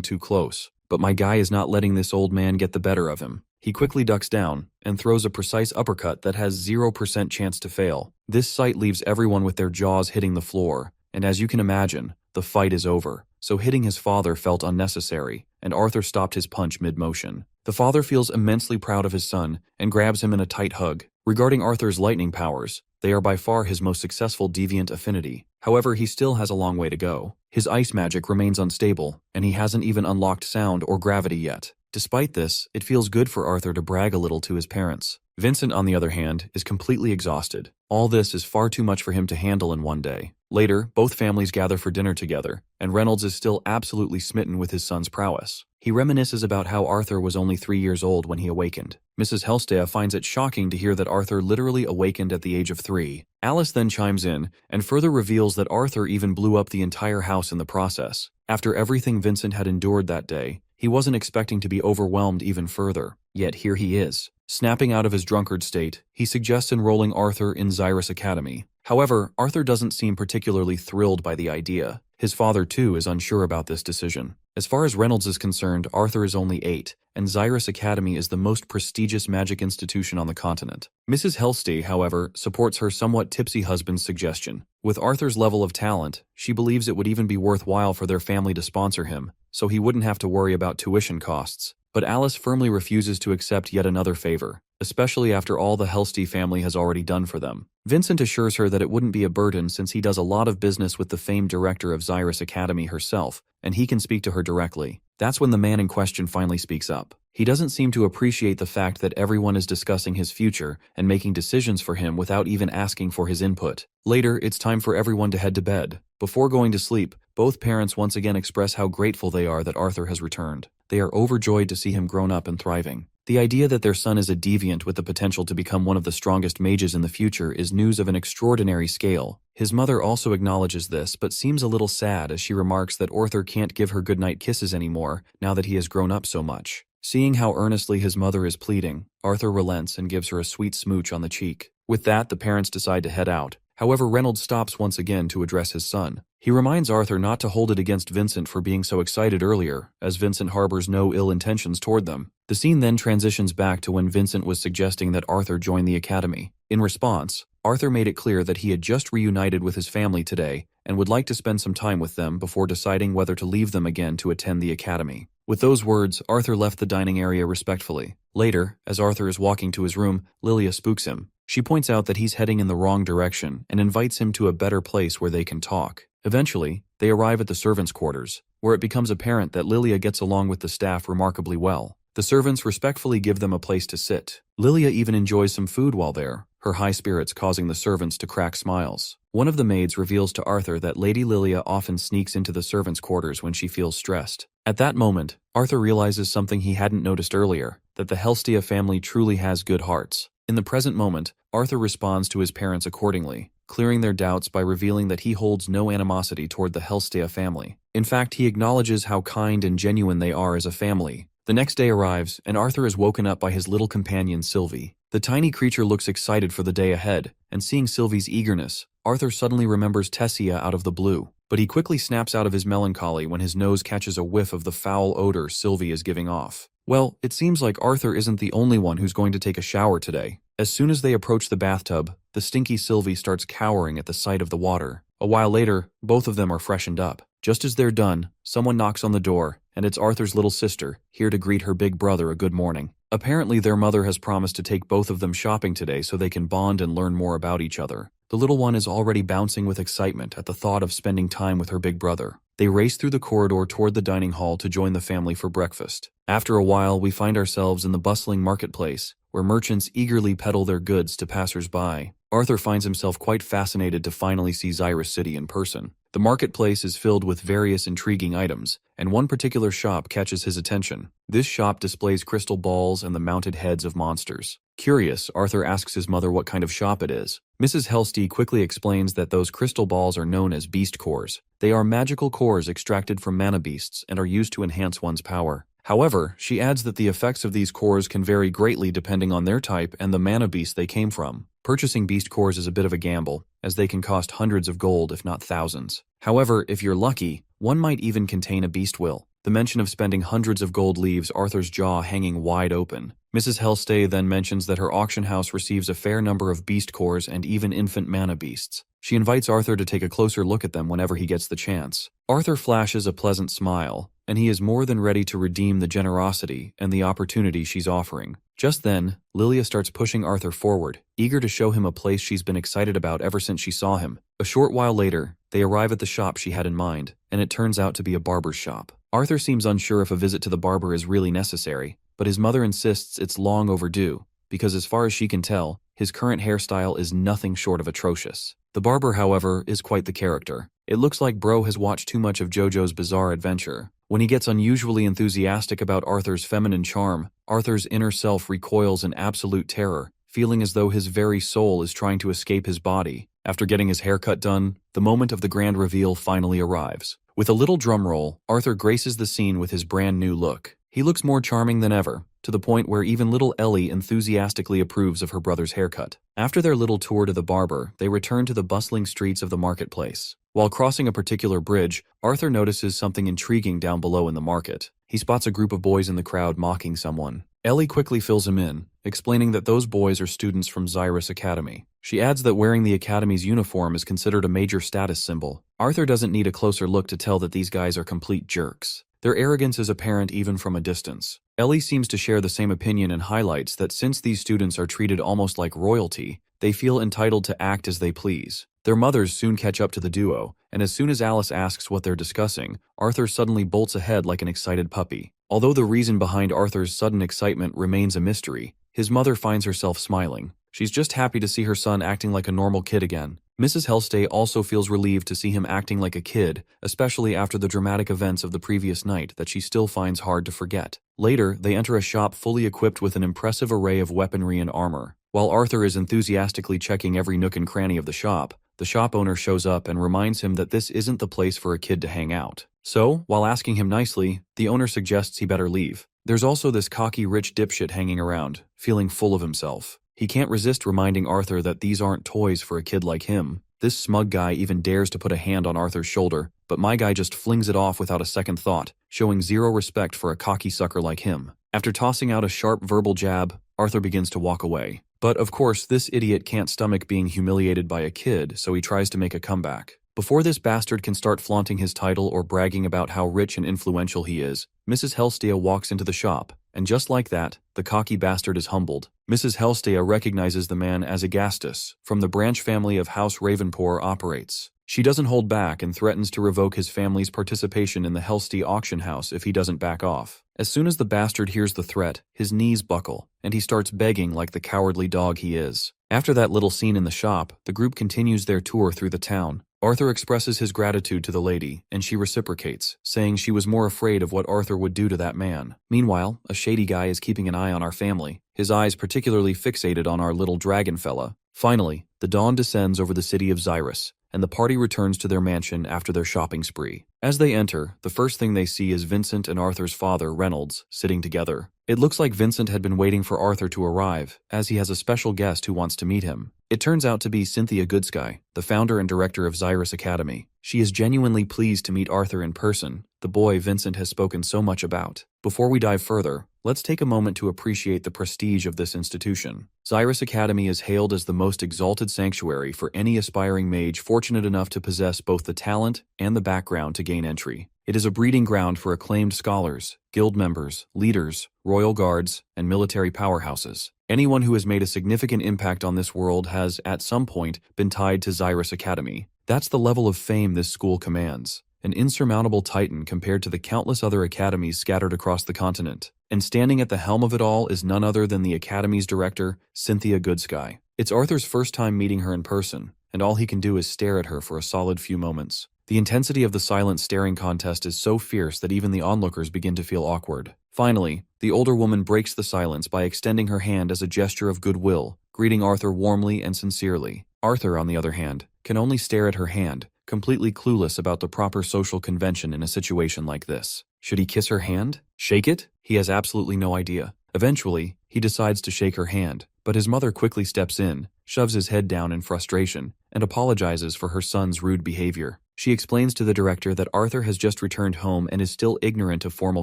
too close. But my guy is not letting this old man get the better of him. He quickly ducks down and throws a precise uppercut that has 0% chance to fail. This sight leaves everyone with their jaws hitting the floor, and as you can imagine, the fight is over. So hitting his father felt unnecessary, and Arthur stopped his punch mid-motion. The father feels immensely proud of his son and grabs him in a tight hug. Regarding Arthur's lightning powers, they are by far his most successful deviant affinity. However, he still has a long way to go. His ice magic remains unstable, and he hasn't even unlocked sound or gravity yet. Despite this, it feels good for Arthur to brag a little to his parents. Vincent, on the other hand, is completely exhausted. All this is far too much for him to handle in one day. Later, both families gather for dinner together, and Reynolds is still absolutely smitten with his son's prowess. He reminisces about how Arthur was only 3 years old when he awakened. Mrs. Helstea finds it shocking to hear that Arthur literally awakened at the age of 3. Alice then chimes in and further reveals that Arthur even blew up the entire house in the process. After everything Vincent had endured that day, he wasn't expecting to be overwhelmed even further. Yet here he is. Snapping out of his drunkard state, he suggests enrolling Arthur in Xyrus Academy. However, Arthur doesn't seem particularly thrilled by the idea. His father, too, is unsure about this decision. As far as Reynolds is concerned, Arthur is only 8, and Xyrus Academy is the most prestigious magic institution on the continent. Mrs. Helstea, however, supports her somewhat tipsy husband's suggestion. With Arthur's level of talent, she believes it would even be worthwhile for their family to sponsor him, so he wouldn't have to worry about tuition costs. But Alice firmly refuses to accept yet another favor, especially after all the Helstea family has already done for them. Vincent assures her that it wouldn't be a burden since he does a lot of business with the famed director of Xyrus Academy herself, and he can speak to her directly. That's when the man in question finally speaks up. He doesn't seem to appreciate the fact that everyone is discussing his future and making decisions for him without even asking for his input. Later, it's time for everyone to head to bed. Before going to sleep, both parents once again express how grateful they are that Arthur has returned. They are overjoyed to see him grown up and thriving. The idea that their son is a deviant with the potential to become one of the strongest mages in the future is news of an extraordinary scale. His mother also acknowledges this, but seems a little sad as she remarks that Arthur can't give her goodnight kisses anymore now that he has grown up so much. Seeing how earnestly his mother is pleading, Arthur relents and gives her a sweet smooch on the cheek. With that, the parents decide to head out. However, Reynolds stops once again to address his son. He reminds Arthur not to hold it against Vincent for being so excited earlier, as Vincent harbors no ill intentions toward them. The scene then transitions back to when Vincent was suggesting that Arthur join the academy. In response, Arthur made it clear that he had just reunited with his family today and would like to spend some time with them before deciding whether to leave them again to attend the academy. With those words, Arthur left the dining area respectfully. Later, as Arthur is walking to his room, Lilia spooks him. She points out that he's heading in the wrong direction and invites him to a better place where they can talk. Eventually, they arrive at the servants' quarters, where it becomes apparent that Lilia gets along with the staff remarkably well. The servants respectfully give them a place to sit. Lilia even enjoys some food while there, her high spirits causing the servants to crack smiles. One of the maids reveals to Arthur that Lady Lilia often sneaks into the servants' quarters when she feels stressed. At that moment, Arthur realizes something he hadn't noticed earlier, that the Helstea family truly has good hearts. In the present moment, Arthur responds to his parents accordingly, clearing their doubts by revealing that he holds no animosity toward the Helstea family. In fact, he acknowledges how kind and genuine they are as a family. The next day arrives, and Arthur is woken up by his little companion Sylvie. The tiny creature looks excited for the day ahead, and seeing Sylvie's eagerness, Arthur suddenly remembers Tessia out of the blue. But he quickly snaps out of his melancholy when his nose catches a whiff of the foul odor Sylvie is giving off. Well, it seems like Arthur isn't the only one who's going to take a shower today. As soon as they approach the bathtub, the stinky Sylvie starts cowering at the sight of the water. A while later, both of them are freshened up. Just as they're done, someone knocks on the door, and it's Arthur's little sister, here to greet her big brother a good morning. Apparently, their mother has promised to take both of them shopping today so they can bond and learn more about each other. The little one is already bouncing with excitement at the thought of spending time with her big brother. They race through the corridor toward the dining hall to join the family for breakfast. After a while, we find ourselves in the bustling marketplace, where merchants eagerly peddle their goods to passers-by. Arthur finds himself quite fascinated to finally see Xyrus City in person. The marketplace is filled with various intriguing items, and one particular shop catches his attention. This shop displays crystal balls and the mounted heads of monsters. Curious, Arthur asks his mother what kind of shop it is. Mrs. Helsty quickly explains that those crystal balls are known as beast cores. They are magical cores extracted from mana beasts and are used to enhance one's power. However, she adds that the effects of these cores can vary greatly depending on their type and the mana beast they came from. Purchasing beast cores is a bit of a gamble, as they can cost hundreds of gold if not thousands. However, if you're lucky, one might even contain a beast will. The mention of spending hundreds of gold leaves Arthur's jaw hanging wide open. Mrs. Helsty then mentions that her auction house receives a fair number of beast cores and even infant mana beasts. She invites Arthur to take a closer look at them whenever he gets the chance. Arthur flashes a pleasant smile, and he is more than ready to redeem the generosity and the opportunity she's offering. Just then, Lilia starts pushing Arthur forward, eager to show him a place she's been excited about ever since she saw him. A short while later, they arrive at the shop she had in mind, and it turns out to be a barber's shop. Arthur seems unsure if a visit to the barber is really necessary, but his mother insists it's long overdue, because as far as she can tell, his current hairstyle is nothing short of atrocious. The barber, however, is quite the character. It looks like Bro has watched too much of JoJo's Bizarre Adventure. When he gets unusually enthusiastic about Arthur's feminine charm, Arthur's inner self recoils in absolute terror, feeling as though his very soul is trying to escape his body. After getting his haircut done, the moment of the grand reveal finally arrives. With a little drumroll, Arthur graces the scene with his brand new look. He looks more charming than ever, to the point where even little Ellie enthusiastically approves of her brother's haircut. After their little tour to the barber, they return to the bustling streets of the marketplace. While crossing a particular bridge, Arthur notices something intriguing down below in the market. He spots a group of boys in the crowd mocking someone. Ellie quickly fills him in, explaining that those boys are students from Xyrus Academy. She adds that wearing the Academy's uniform is considered a major status symbol. Arthur doesn't need a closer look to tell that these guys are complete jerks. Their arrogance is apparent even from a distance. Ellie seems to share the same opinion and highlights that since these students are treated almost like royalty, they feel entitled to act as they please. Their mothers soon catch up to the duo, and as soon as Alice asks what they're discussing, Arthur suddenly bolts ahead like an excited puppy. Although the reason behind Arthur's sudden excitement remains a mystery, his mother finds herself smiling. She's just happy to see her son acting like a normal kid again. Mrs. Helsty also feels relieved to see him acting like a kid, especially after the dramatic events of the previous night that she still finds hard to forget. Later, they enter a shop fully equipped with an impressive array of weaponry and armor. While Arthur is enthusiastically checking every nook and cranny of the shop owner shows up and reminds him that this isn't the place for a kid to hang out. So, while asking him nicely, the owner suggests he better leave. There's also this cocky rich dipshit hanging around, feeling full of himself. He can't resist reminding Arthur that these aren't toys for a kid like him. This smug guy even dares to put a hand on Arthur's shoulder, but my guy just flings it off without a second thought, showing zero respect for a cocky sucker like him. After tossing out a sharp verbal jab, Arthur begins to walk away. But of course, this idiot can't stomach being humiliated by a kid, so he tries to make a comeback. Before this bastard can start flaunting his title or bragging about how rich and influential he is, Mrs. Helsty walks into the shop, and just like that, the cocky bastard is humbled. Mrs. Helsty recognizes the man as Agastus, from the branch family of House Ravenpour operates. She doesn't hold back and threatens to revoke his family's participation in the Helsty auction house if he doesn't back off. As soon as the bastard hears the threat, his knees buckle, and he starts begging like the cowardly dog he is. After that little scene in the shop, the group continues their tour through the town. Arthur expresses his gratitude to the lady, and she reciprocates, saying she was more afraid of what Arthur would do to that man. Meanwhile, a shady guy is keeping an eye on our family, his eyes particularly fixated on our little dragon fella. Finally, the dawn descends over the city of Xyrus, and the party returns to their mansion after their shopping spree. As they enter, the first thing they see is Vincent and Arthur's father, Reynolds, sitting together. It looks like Vincent had been waiting for Arthur to arrive, as he has a special guest who wants to meet him. It turns out to be Cynthia Goodsky, the founder and director of Xyrus Academy. She is genuinely pleased to meet Arthur in person, the boy Vincent has spoken so much about. Before we dive further, let's take a moment to appreciate the prestige of this institution. Xyrus Academy is hailed as the most exalted sanctuary for any aspiring mage fortunate enough to possess both the talent and the background to gain entry. It is a breeding ground for acclaimed scholars, guild members, leaders, royal guards, and military powerhouses. Anyone who has made a significant impact on this world has, at some point, been tied to Xyrus Academy. That's the level of fame this school commands. An insurmountable titan compared to the countless other academies scattered across the continent. And standing at the helm of it all is none other than the academy's director, Cynthia Goodsky. It's Arthur's first time meeting her in person, and all he can do is stare at her for a solid few moments. The intensity of the silent staring contest is so fierce that even the onlookers begin to feel awkward. Finally, the older woman breaks the silence by extending her hand as a gesture of goodwill, greeting Arthur warmly and sincerely. Arthur, on the other hand, can only stare at her hand, completely clueless about the proper social convention in a situation like this. Should he kiss her hand? Shake it? He has absolutely no idea. Eventually, he decides to shake her hand, but his mother quickly steps in, shoves his head down in frustration, and apologizes for her son's rude behavior. She explains to the director that Arthur has just returned home and is still ignorant of formal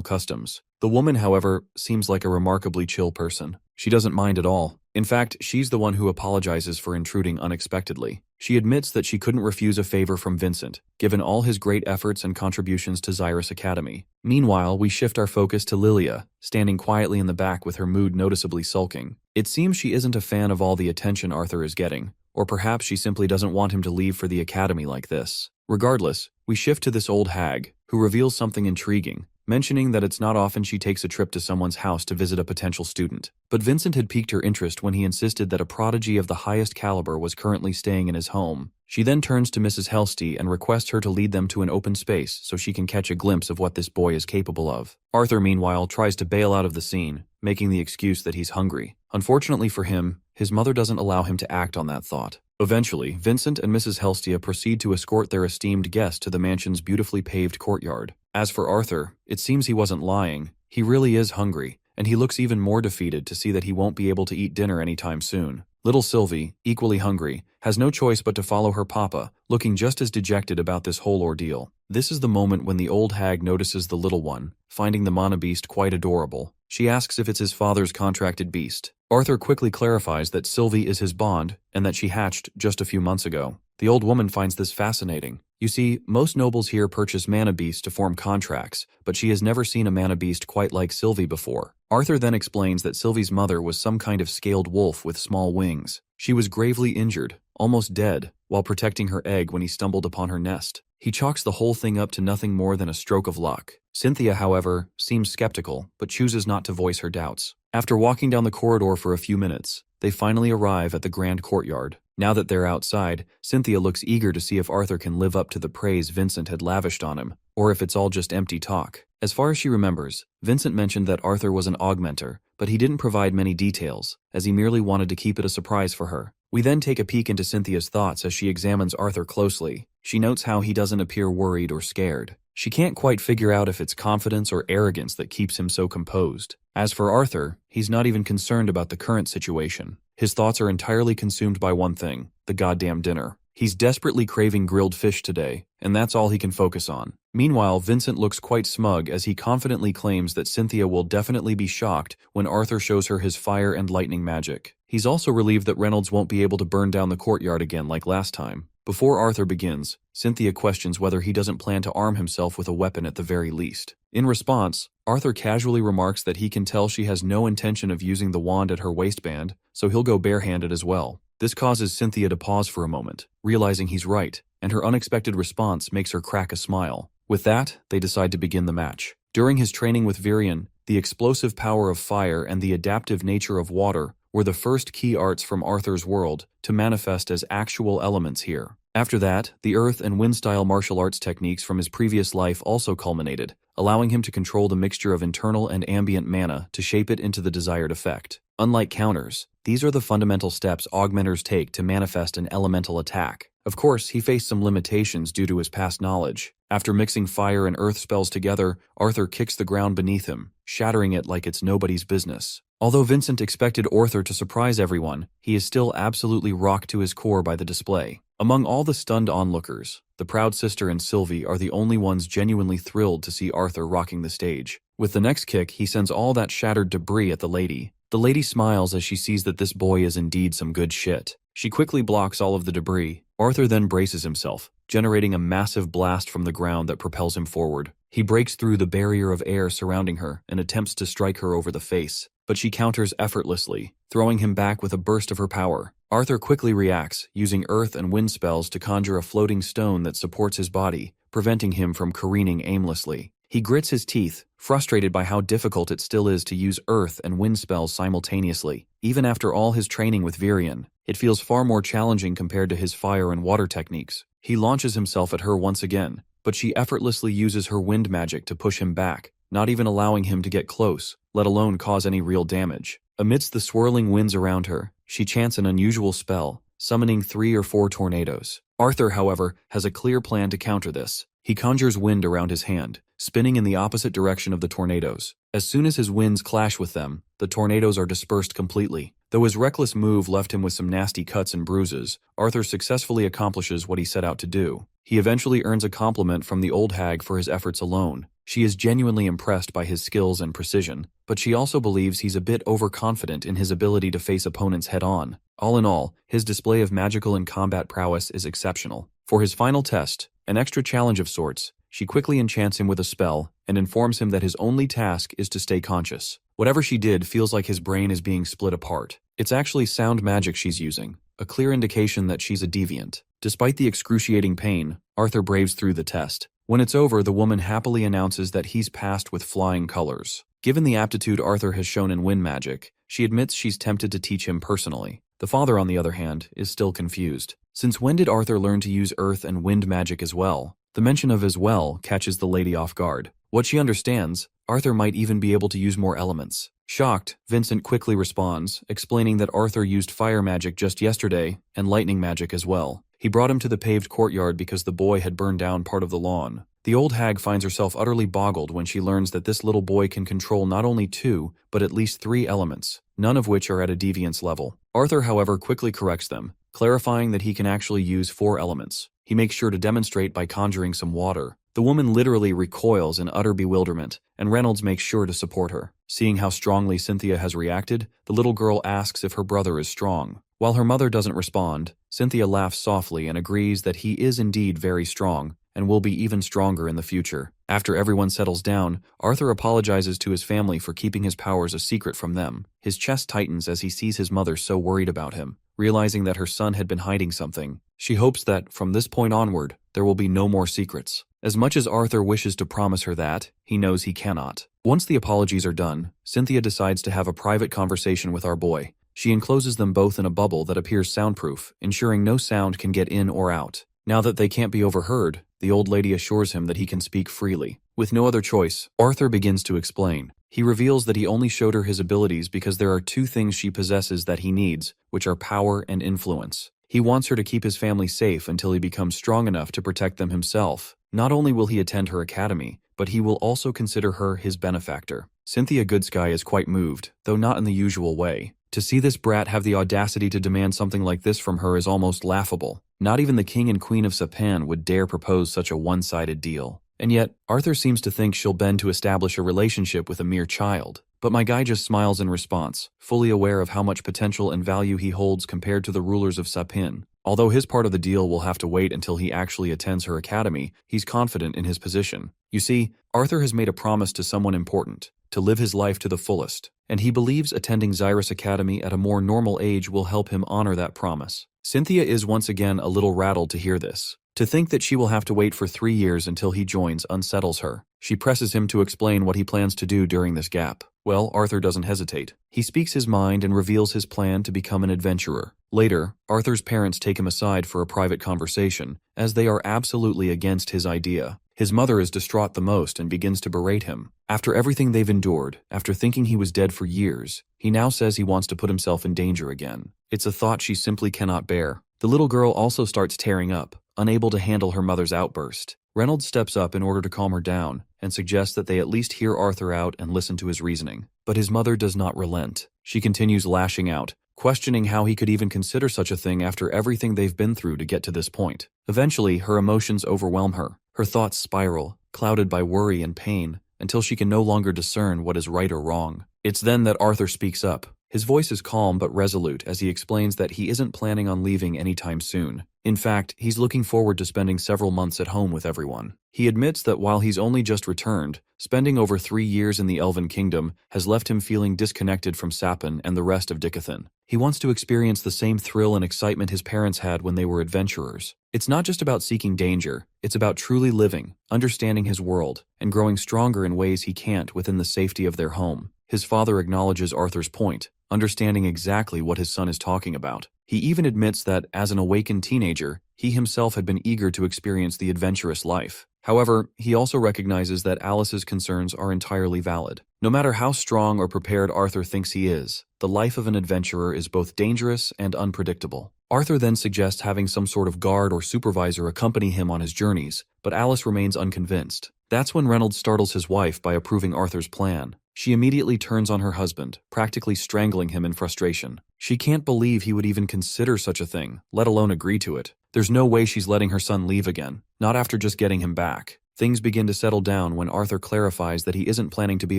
customs. The woman, however, seems like a remarkably chill person. She doesn't mind at all. In fact, she's the one who apologizes for intruding unexpectedly. She admits that she couldn't refuse a favor from Vincent, given all his great efforts and contributions to Xyrus Academy. Meanwhile, we shift our focus to Lilia, standing quietly in the back with her mood noticeably sulking. It seems she isn't a fan of all the attention Arthur is getting, or perhaps she simply doesn't want him to leave for the academy like this. Regardless, we shift to this old hag, who reveals something intriguing, mentioning that it's not often she takes a trip to someone's house to visit a potential student. But Vincent had piqued her interest when he insisted that a prodigy of the highest caliber was currently staying in his home. She then turns to Mrs. Helsty and requests her to lead them to an open space so she can catch a glimpse of what this boy is capable of. Arthur, meanwhile, tries to bail out of the scene, making the excuse that he's hungry. Unfortunately for him, his mother doesn't allow him to act on that thought. Eventually, Vincent and Mrs. Helstia proceed to escort their esteemed guest to the mansion's beautifully paved courtyard. As for Arthur, it seems he wasn't lying. He really is hungry, and he looks even more defeated to see that he won't be able to eat dinner anytime soon. Little Sylvie, equally hungry, has no choice but to follow her papa, looking just as dejected about this whole ordeal. This is the moment when the old hag notices the little one, finding the mana beast quite adorable. She asks if it's his father's contracted beast. Arthur quickly clarifies that Sylvie is his bond, and that she hatched just a few months ago. The old woman finds this fascinating. You see, most nobles here purchase mana beasts to form contracts, but she has never seen a mana beast quite like Sylvie before. Arthur then explains that Sylvie's mother was some kind of scaled wolf with small wings. She was gravely injured, almost dead, while protecting her egg when he stumbled upon her nest. He chalks the whole thing up to nothing more than a stroke of luck. Cynthia, however, seems skeptical, but chooses not to voice her doubts. After walking down the corridor for a few minutes, they finally arrive at the grand courtyard. Now that they're outside, Cynthia looks eager to see if Arthur can live up to the praise Vincent had lavished on him, or if it's all just empty talk. As far as she remembers, Vincent mentioned that Arthur was an augmenter, but he didn't provide many details, as he merely wanted to keep it a surprise for her. We then take a peek into Cynthia's thoughts as she examines Arthur closely. She notes how he doesn't appear worried or scared. She can't quite figure out if it's confidence or arrogance that keeps him so composed. As for Arthur, he's not even concerned about the current situation. His thoughts are entirely consumed by one thing, the goddamn dinner. He's desperately craving grilled fish today, and that's all he can focus on. Meanwhile, Vincent looks quite smug as he confidently claims that Cynthia will definitely be shocked when Arthur shows her his fire and lightning magic. He's also relieved that Reynolds won't be able to burn down the courtyard again like last time. Before Arthur begins, Cynthia questions whether he doesn't plan to arm himself with a weapon at the very least. In response, Arthur casually remarks that he can tell she has no intention of using the wand at her waistband, so he'll go barehanded as well. This causes Cynthia to pause for a moment, realizing he's right, and her unexpected response makes her crack a smile. With that, they decide to begin the match. During his training with Virion, the explosive power of fire and the adaptive nature of water were the first key arts from Arthur's world to manifest as actual elements here. After that, the earth and wind-style martial arts techniques from his previous life also culminated, allowing him to control the mixture of internal and ambient mana to shape it into the desired effect. Unlike counters, these are the fundamental steps augmenters take to manifest an elemental attack. Of course, he faced some limitations due to his past knowledge. After mixing fire and earth spells together, Arthur kicks the ground beneath him, shattering it like it's nobody's business. Although Vincent expected Arthur to surprise everyone, he is still absolutely rocked to his core by the display. Among all the stunned onlookers, the proud sister and Sylvie are the only ones genuinely thrilled to see Arthur rocking the stage. With the next kick, he sends all that shattered debris at the lady. The lady smiles as she sees that this boy is indeed some good shit. She quickly blocks all of the debris. Arthur then braces himself, generating a massive blast from the ground that propels him forward. He breaks through the barrier of air surrounding her and attempts to strike her over the face, but she counters effortlessly, throwing him back with a burst of her power. Arthur quickly reacts, using earth and wind spells to conjure a floating stone that supports his body, preventing him from careening aimlessly. He grits his teeth, frustrated by how difficult it still is to use earth and wind spells simultaneously. Even after all his training with Virion, it feels far more challenging compared to his fire and water techniques. He launches himself at her once again, but she effortlessly uses her wind magic to push him back, not even allowing him to get close, let alone cause any real damage. Amidst the swirling winds around her, she chants an unusual spell, summoning 3 or 4 tornadoes. Arthur, however, has a clear plan to counter this. He conjures wind around his hand, spinning in the opposite direction of the tornadoes. As soon as his winds clash with them, the tornadoes are dispersed completely. Though his reckless move left him with some nasty cuts and bruises, Arthur successfully accomplishes what he set out to do. He eventually earns a compliment from the old hag for his efforts alone. She is genuinely impressed by his skills and precision, but she also believes he's a bit overconfident in his ability to face opponents head-on. All in all, his display of magical and combat prowess is exceptional. For his final test, an extra challenge of sorts, she quickly enchants him with a spell and informs him that his only task is to stay conscious. Whatever she did feels like his brain is being split apart. It's actually sound magic she's using, a clear indication that she's a deviant. Despite the excruciating pain, Arthur braves through the test. When it's over, the woman happily announces that he's passed with flying colors. Given the aptitude Arthur has shown in wind magic, she admits she's tempted to teach him personally. The father, on the other hand, is still confused. Since when did Arthur learn to use earth and wind magic as well? The mention of as well catches the lady off guard. What she understands, Arthur might even be able to use more elements. Shocked, Vincent quickly responds, explaining that Arthur used fire magic just yesterday and lightning magic as well. He brought him to the paved courtyard because the boy had burned down part of the lawn. The old hag finds herself utterly boggled when she learns that this little boy can control not only 2, but at least 3 elements, none of which are at a deviance level. Arthur, however, quickly corrects them, clarifying that he can actually use 4 elements. He makes sure to demonstrate by conjuring some water. The woman literally recoils in utter bewilderment, and Reynolds makes sure to support her. Seeing how strongly Cynthia has reacted, the little girl asks if her brother is strong. While her mother doesn't respond, Cynthia laughs softly and agrees that he is indeed very strong, and will be even stronger in the future. After everyone settles down, Arthur apologizes to his family for keeping his powers a secret from them. His chest tightens as he sees his mother so worried about him. Realizing that her son had been hiding something, she hopes that, from this point onward, there will be no more secrets. As much as Arthur wishes to promise her that, he knows he cannot. Once the apologies are done, Cynthia decides to have a private conversation with our boy. She encloses them both in a bubble that appears soundproof, ensuring no sound can get in or out. Now that they can't be overheard, the old lady assures him that he can speak freely. With no other choice, Arthur begins to explain. He reveals that he only showed her his abilities because there are 2 things she possesses that he needs, which are power and influence. He wants her to keep his family safe until he becomes strong enough to protect them himself. Not only will he attend her academy, but he will also consider her his benefactor. Cynthia Goodsky is quite moved, though not in the usual way. To see this brat have the audacity to demand something like this from her is almost laughable. Not even the king and queen of Sapan would dare propose such a one-sided deal. And yet, Arthur seems to think she'll bend to establish a relationship with a mere child. But my guy just smiles in response, fully aware of how much potential and value he holds compared to the rulers of Sapin. Although his part of the deal will have to wait until he actually attends her academy, he's confident in his position. You see, Arthur has made a promise to someone important, to live his life to the fullest, and he believes attending Xyrus Academy at a more normal age will help him honor that promise. Cynthia is once again a little rattled to hear this. To think that she will have to wait for 3 years until he joins unsettles her. She presses him to explain what he plans to do during this gap. Well, Arthur doesn't hesitate. He speaks his mind and reveals his plan to become an adventurer. Later, Arthur's parents take him aside for a private conversation, as they are absolutely against his idea. His mother is distraught the most and begins to berate him. After everything they've endured, after thinking he was dead for years, he now says he wants to put himself in danger again. It's a thought she simply cannot bear. The little girl also starts tearing up, unable to handle her mother's outburst. Reynolds steps up in order to calm her down and suggests that they at least hear Arthur out and listen to his reasoning. But his mother does not relent. She continues lashing out, questioning how he could even consider such a thing after everything they've been through to get to this point. Eventually, her emotions overwhelm her. Her thoughts spiral, clouded by worry and pain, until she can no longer discern what is right or wrong. It's then that Arthur speaks up. His voice is calm but resolute as he explains that he isn't planning on leaving anytime soon. In fact, he's looking forward to spending several months at home with everyone. He admits that while he's only just returned, spending over 3 years in the Elven Kingdom has left him feeling disconnected from Sapin and the rest of Dicathan. He wants to experience the same thrill and excitement his parents had when they were adventurers. It's not just about seeking danger, it's about truly living, understanding his world, and growing stronger in ways he can't within the safety of their home. His father acknowledges Arthur's point, understanding exactly what his son is talking about. He even admits that, as an awakened teenager, he himself had been eager to experience the adventurous life. However, he also recognizes that Alice's concerns are entirely valid. No matter how strong or prepared Arthur thinks he is, the life of an adventurer is both dangerous and unpredictable. Arthur then suggests having some sort of guard or supervisor accompany him on his journeys, but Alice remains unconvinced. That's when Reynolds startles his wife by approving Arthur's plan. She immediately turns on her husband, practically strangling him in frustration. She can't believe he would even consider such a thing, let alone agree to it. There's no way she's letting her son leave again, not after just getting him back. Things begin to settle down when Arthur clarifies that he isn't planning to be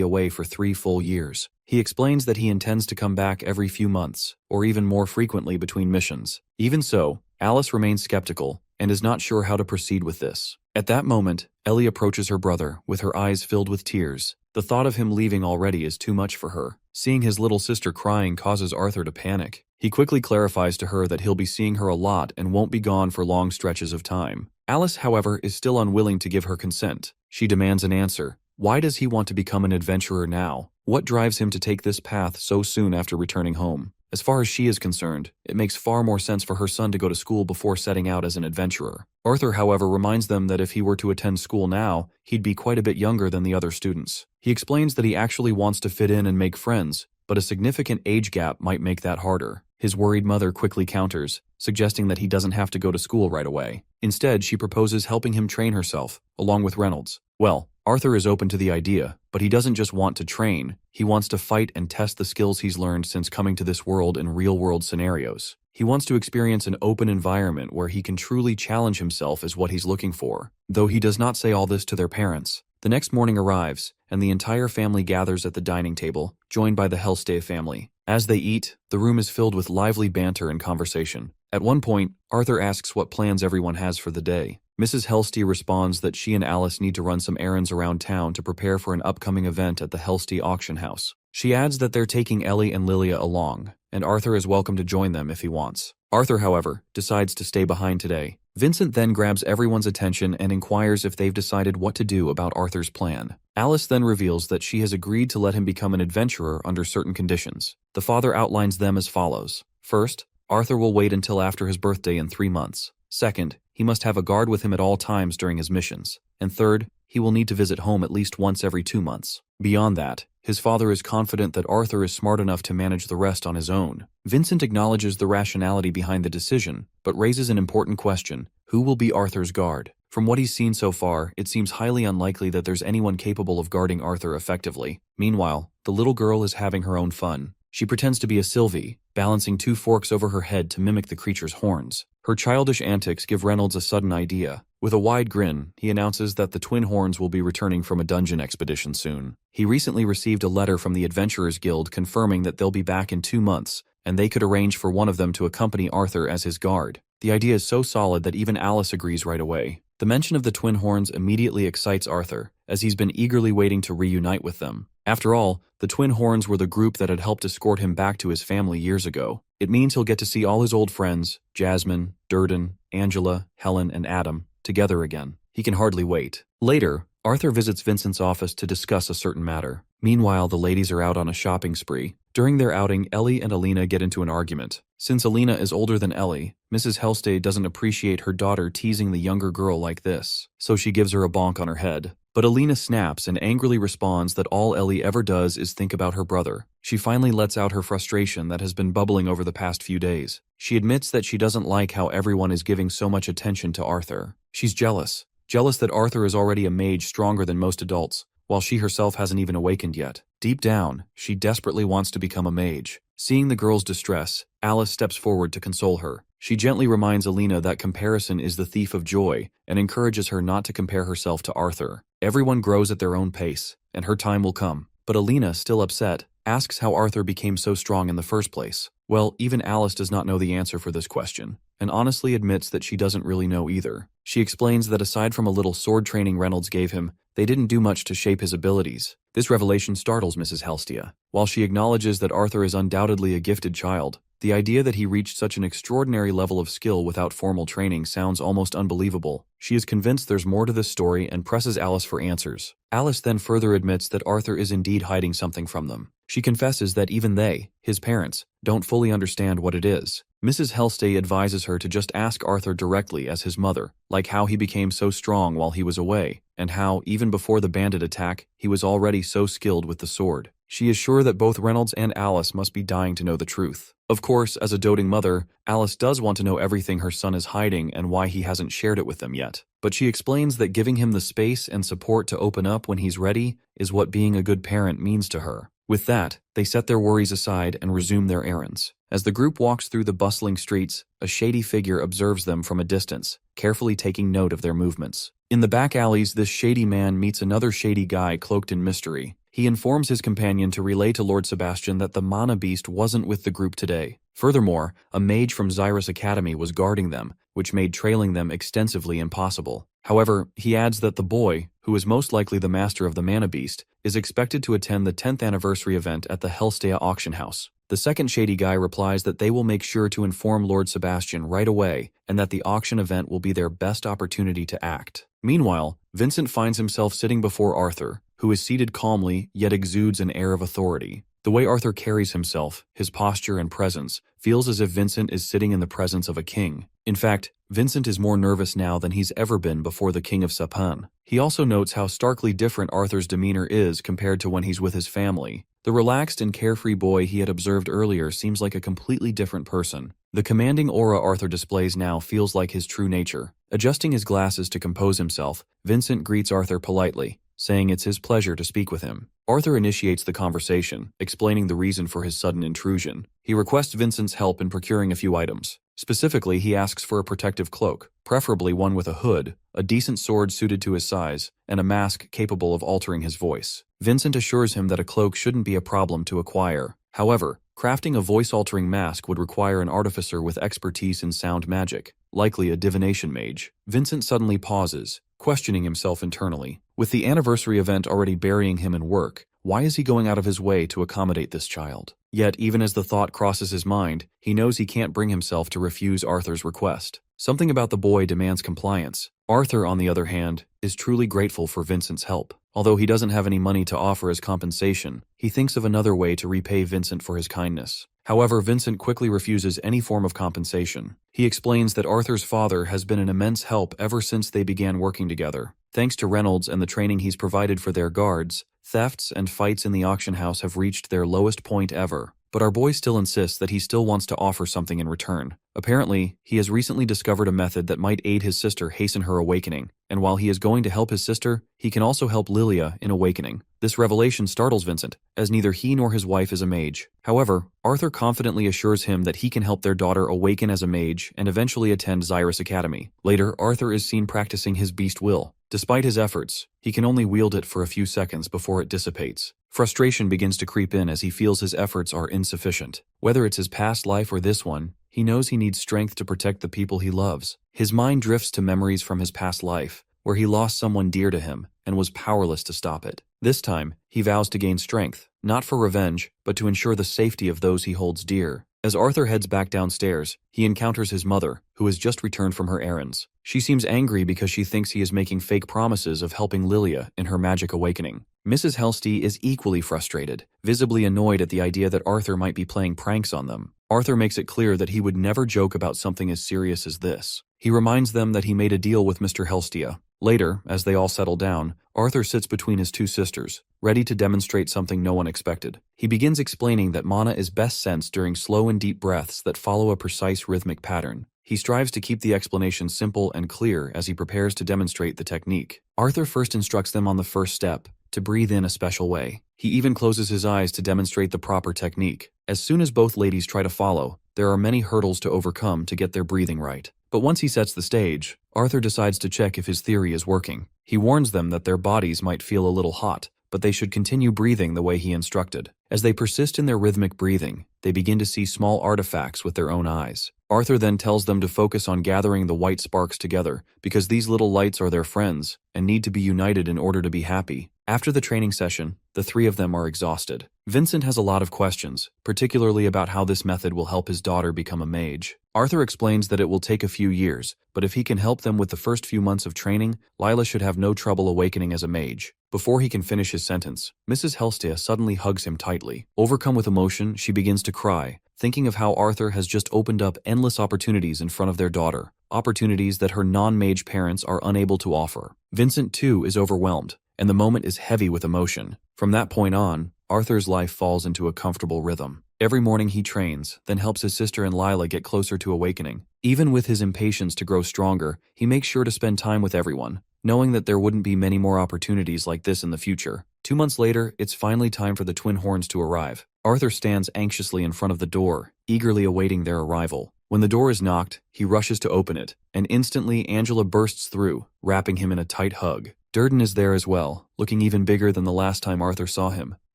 away for 3 full years. He explains that he intends to come back every few months, or even more frequently between missions. Even so, Alice remains skeptical and is not sure how to proceed with this. At that moment, Ellie approaches her brother, with her eyes filled with tears. The thought of him leaving already is too much for her. Seeing his little sister crying causes Arthur to panic. He quickly clarifies to her that he'll be seeing her a lot and won't be gone for long stretches of time. Alice, however, is still unwilling to give her consent. She demands an answer. Why does he want to become an adventurer now? What drives him to take this path so soon after returning home? As far as she is concerned, it makes far more sense for her son to go to school before setting out as an adventurer. Arthur, however, reminds them that if he were to attend school now, he'd be quite a bit younger than the other students. He explains that he actually wants to fit in and make friends, but a significant age gap might make that harder. His worried mother quickly counters, suggesting that he doesn't have to go to school right away. Instead, she proposes helping him train herself, along with Reynolds. Well, Arthur is open to the idea, but he doesn't just want to train. He wants to fight and test the skills he's learned since coming to this world in real-world scenarios. He wants to experience an open environment where he can truly challenge himself is what he's looking for. Though he does not say all this to their parents. The next morning arrives, and the entire family gathers at the dining table, joined by the Hellstay family. As they eat, the room is filled with lively banter and conversation. At one point, Arthur asks what plans everyone has for the day. Mrs. Hellstey responds that she and Alice need to run some errands around town to prepare for an upcoming event at the Hellstey auction house. She adds that they're taking Ellie and Lilia along, and Arthur is welcome to join them if he wants. Arthur, however, decides to stay behind today. Vincent then grabs everyone's attention and inquires if they've decided what to do about Arthur's plan. Alice then reveals that she has agreed to let him become an adventurer under certain conditions. The father outlines them as follows. First, Arthur will wait until after his birthday in 3 months. Second, he must have a guard with him at all times during his missions. And third, he will need to visit home at least once every 2 months. Beyond that, his father is confident that Arthur is smart enough to manage the rest on his own. Vincent acknowledges the rationality behind the decision, but raises an important question. Who will be Arthur's guard? From what he's seen so far, it seems highly unlikely that there's anyone capable of guarding Arthur effectively. Meanwhile, the little girl is having her own fun. She pretends to be a Sylvie, balancing 2 forks over her head to mimic the creature's horns. Her childish antics give Reynolds a sudden idea. With a wide grin, he announces that the twin horns will be returning from a dungeon expedition soon. He recently received a letter from the Adventurers Guild confirming that they'll be back in 2 months, and they could arrange for one of them to accompany Arthur as his guard. The idea is so solid that even Alice agrees right away. The mention of the twin horns immediately excites Arthur, as he's been eagerly waiting to reunite with them. After all, the twin horns were the group that had helped escort him back to his family years ago. It means he'll get to see all his old friends, Jasmine, Durden, Angela, Helen, and Adam, together again. He can hardly wait. Later, Arthur visits Vincent's office to discuss a certain matter. Meanwhile, the ladies are out on a shopping spree. During their outing, Ellie and Alina get into an argument. Since Alina is older than Ellie, Mrs. Hellstay doesn't appreciate her daughter teasing the younger girl like this, so she gives her a bonk on her head. But Alina snaps and angrily responds that all Ellie ever does is think about her brother. She finally lets out her frustration that has been bubbling over the past few days. She admits that she doesn't like how everyone is giving so much attention to Arthur. She's jealous. Jealous that Arthur is already a mage stronger than most adults, while she herself hasn't even awakened yet. Deep down, she desperately wants to become a mage. Seeing the girl's distress, Alice steps forward to console her. She gently reminds Alina that comparison is the thief of joy and encourages her not to compare herself to Arthur. Everyone grows at their own pace, and her time will come. But Alina, still upset, asks how Arthur became so strong in the first place. Well, even Alice does not know the answer for this question, and honestly admits that she doesn't really know either. She explains that aside from a little sword training Reynolds gave him, they didn't do much to shape his abilities. This revelation startles Mrs. Helstia. While she acknowledges that Arthur is undoubtedly a gifted child, the idea that he reached such an extraordinary level of skill without formal training sounds almost unbelievable. She is convinced there's more to this story and presses Alice for answers. Alice then further admits that Arthur is indeed hiding something from them. She confesses that even they, his parents, don't fully understand what it is. Mrs. Helstia advises her to just ask Arthur directly as his mother, like how he became so strong while he was away, and how, even before the bandit attack, he was already so skilled with the sword. She is sure that both Reynolds and Alice must be dying to know the truth. Of course, as a doting mother, Alice does want to know everything her son is hiding and why he hasn't shared it with them yet. But she explains that giving him the space and support to open up when he's ready is what being a good parent means to her. With that, they set their worries aside and resume their errands. As the group walks through the bustling streets, a shady figure observes them from a distance, carefully taking note of their movements. In the back alleys, this shady man meets another shady guy cloaked in mystery. He informs his companion to relay to Lord Sebastian that the mana beast wasn't with the group today. Furthermore, a mage from Xyrus Academy was guarding them, which made trailing them extensively impossible. However, he adds that the boy, who is most likely the master of the mana beast, is expected to attend the 10th anniversary event at the Helstea auction house. The second shady guy replies that they will make sure to inform Lord Sebastian right away and that the auction event will be their best opportunity to act. Meanwhile, Vincent finds himself sitting before Arthur, who is seated calmly yet exudes an air of authority. The way Arthur carries himself, his posture and presence, feels as if Vincent is sitting in the presence of a king. In fact, Vincent is more nervous now than he's ever been before the King of Sapan. He also notes how starkly different Arthur's demeanor is compared to when he's with his family. The relaxed and carefree boy he had observed earlier seems like a completely different person. The commanding aura Arthur displays now feels like his true nature. Adjusting his glasses to compose himself, Vincent greets Arthur politely, saying it's his pleasure to speak with him. Arthur initiates the conversation, explaining the reason for his sudden intrusion. He requests Vincent's help in procuring a few items. Specifically, he asks for a protective cloak, preferably one with a hood, a decent sword suited to his size, and a mask capable of altering his voice. Vincent assures him that a cloak shouldn't be a problem to acquire. However, crafting a voice-altering mask would require an artificer with expertise in sound magic, likely a divination mage. Vincent suddenly pauses, questioning himself internally. With the anniversary event already burying him in work, why is he going out of his way to accommodate this child? Yet, even as the thought crosses his mind, he knows he can't bring himself to refuse Arthur's request. Something about the boy demands compliance. Arthur, on the other hand, is truly grateful for Vincent's help. Although he doesn't have any money to offer as compensation, he thinks of another way to repay Vincent for his kindness. However, Vincent quickly refuses any form of compensation. He explains that Arthur's father has been an immense help ever since they began working together. Thanks to Reynolds and the training he's provided for their guards, thefts and fights in the auction house have reached their lowest point ever. But our boy still insists that he still wants to offer something in return. Apparently, he has recently discovered a method that might aid his sister hasten her awakening, and while he is going to help his sister, he can also help Lilia in awakening. This revelation startles Vincent, as neither he nor his wife is a mage. However, Arthur confidently assures him that he can help their daughter awaken as a mage and eventually attend Xyrus Academy. Later, Arthur is seen practicing his beast will. Despite his efforts, he can only wield it for a few seconds before it dissipates. Frustration begins to creep in as he feels his efforts are insufficient. Whether it's his past life or this one, he knows he needs strength to protect the people he loves. His mind drifts to memories from his past life, where he lost someone dear to him and was powerless to stop it. This time, he vows to gain strength, not for revenge, but to ensure the safety of those he holds dear. As Arthur heads back downstairs, he encounters his mother, who has just returned from her errands. She seems angry because she thinks he is making fake promises of helping Lilia in her magic awakening. Mrs. Helstea is equally frustrated, visibly annoyed at the idea that Arthur might be playing pranks on them. Arthur makes it clear that he would never joke about something as serious as this. He reminds them that he made a deal with Mr. Helstea. Later, as they all settle down, Arthur sits between his two sisters, ready to demonstrate something no one expected. He begins explaining that mana is best sensed during slow and deep breaths that follow a precise rhythmic pattern. He strives to keep the explanation simple and clear as he prepares to demonstrate the technique. Arthur first instructs them on the first step, to breathe in a special way. He even closes his eyes to demonstrate the proper technique. As soon as both ladies try to follow, there are many hurdles to overcome to get their breathing right. But once he sets the stage, Arthur decides to check if his theory is working. He warns them that their bodies might feel a little hot, but they should continue breathing the way he instructed. As they persist in their rhythmic breathing, they begin to see small artifacts with their own eyes. Arthur then tells them to focus on gathering the white sparks together, because these little lights are their friends and need to be united in order to be happy. After the training session, the three of them are exhausted. Vincent has a lot of questions, particularly about how this method will help his daughter become a mage. Arthur explains that it will take a few years, but if he can help them with the first few months of training, Lila should have no trouble awakening as a mage. Before he can finish his sentence, Mrs. Helstea suddenly hugs him tightly. Overcome with emotion, she begins to cry, thinking of how Arthur has just opened up endless opportunities in front of their daughter, opportunities that her non-mage parents are unable to offer. Vincent, too, is overwhelmed, and the moment is heavy with emotion. From that point on, Arthur's life falls into a comfortable rhythm. Every morning he trains, then helps his sister and Lila get closer to awakening. Even with his impatience to grow stronger, he makes sure to spend time with everyone, knowing that there wouldn't be many more opportunities like this in the future. 2 months later, it's finally time for the twin horns to arrive. Arthur stands anxiously in front of the door, eagerly awaiting their arrival. When the door is knocked, he rushes to open it, and instantly Angela bursts through, wrapping him in a tight hug. Durden is there as well, looking even bigger than the last time Arthur saw him.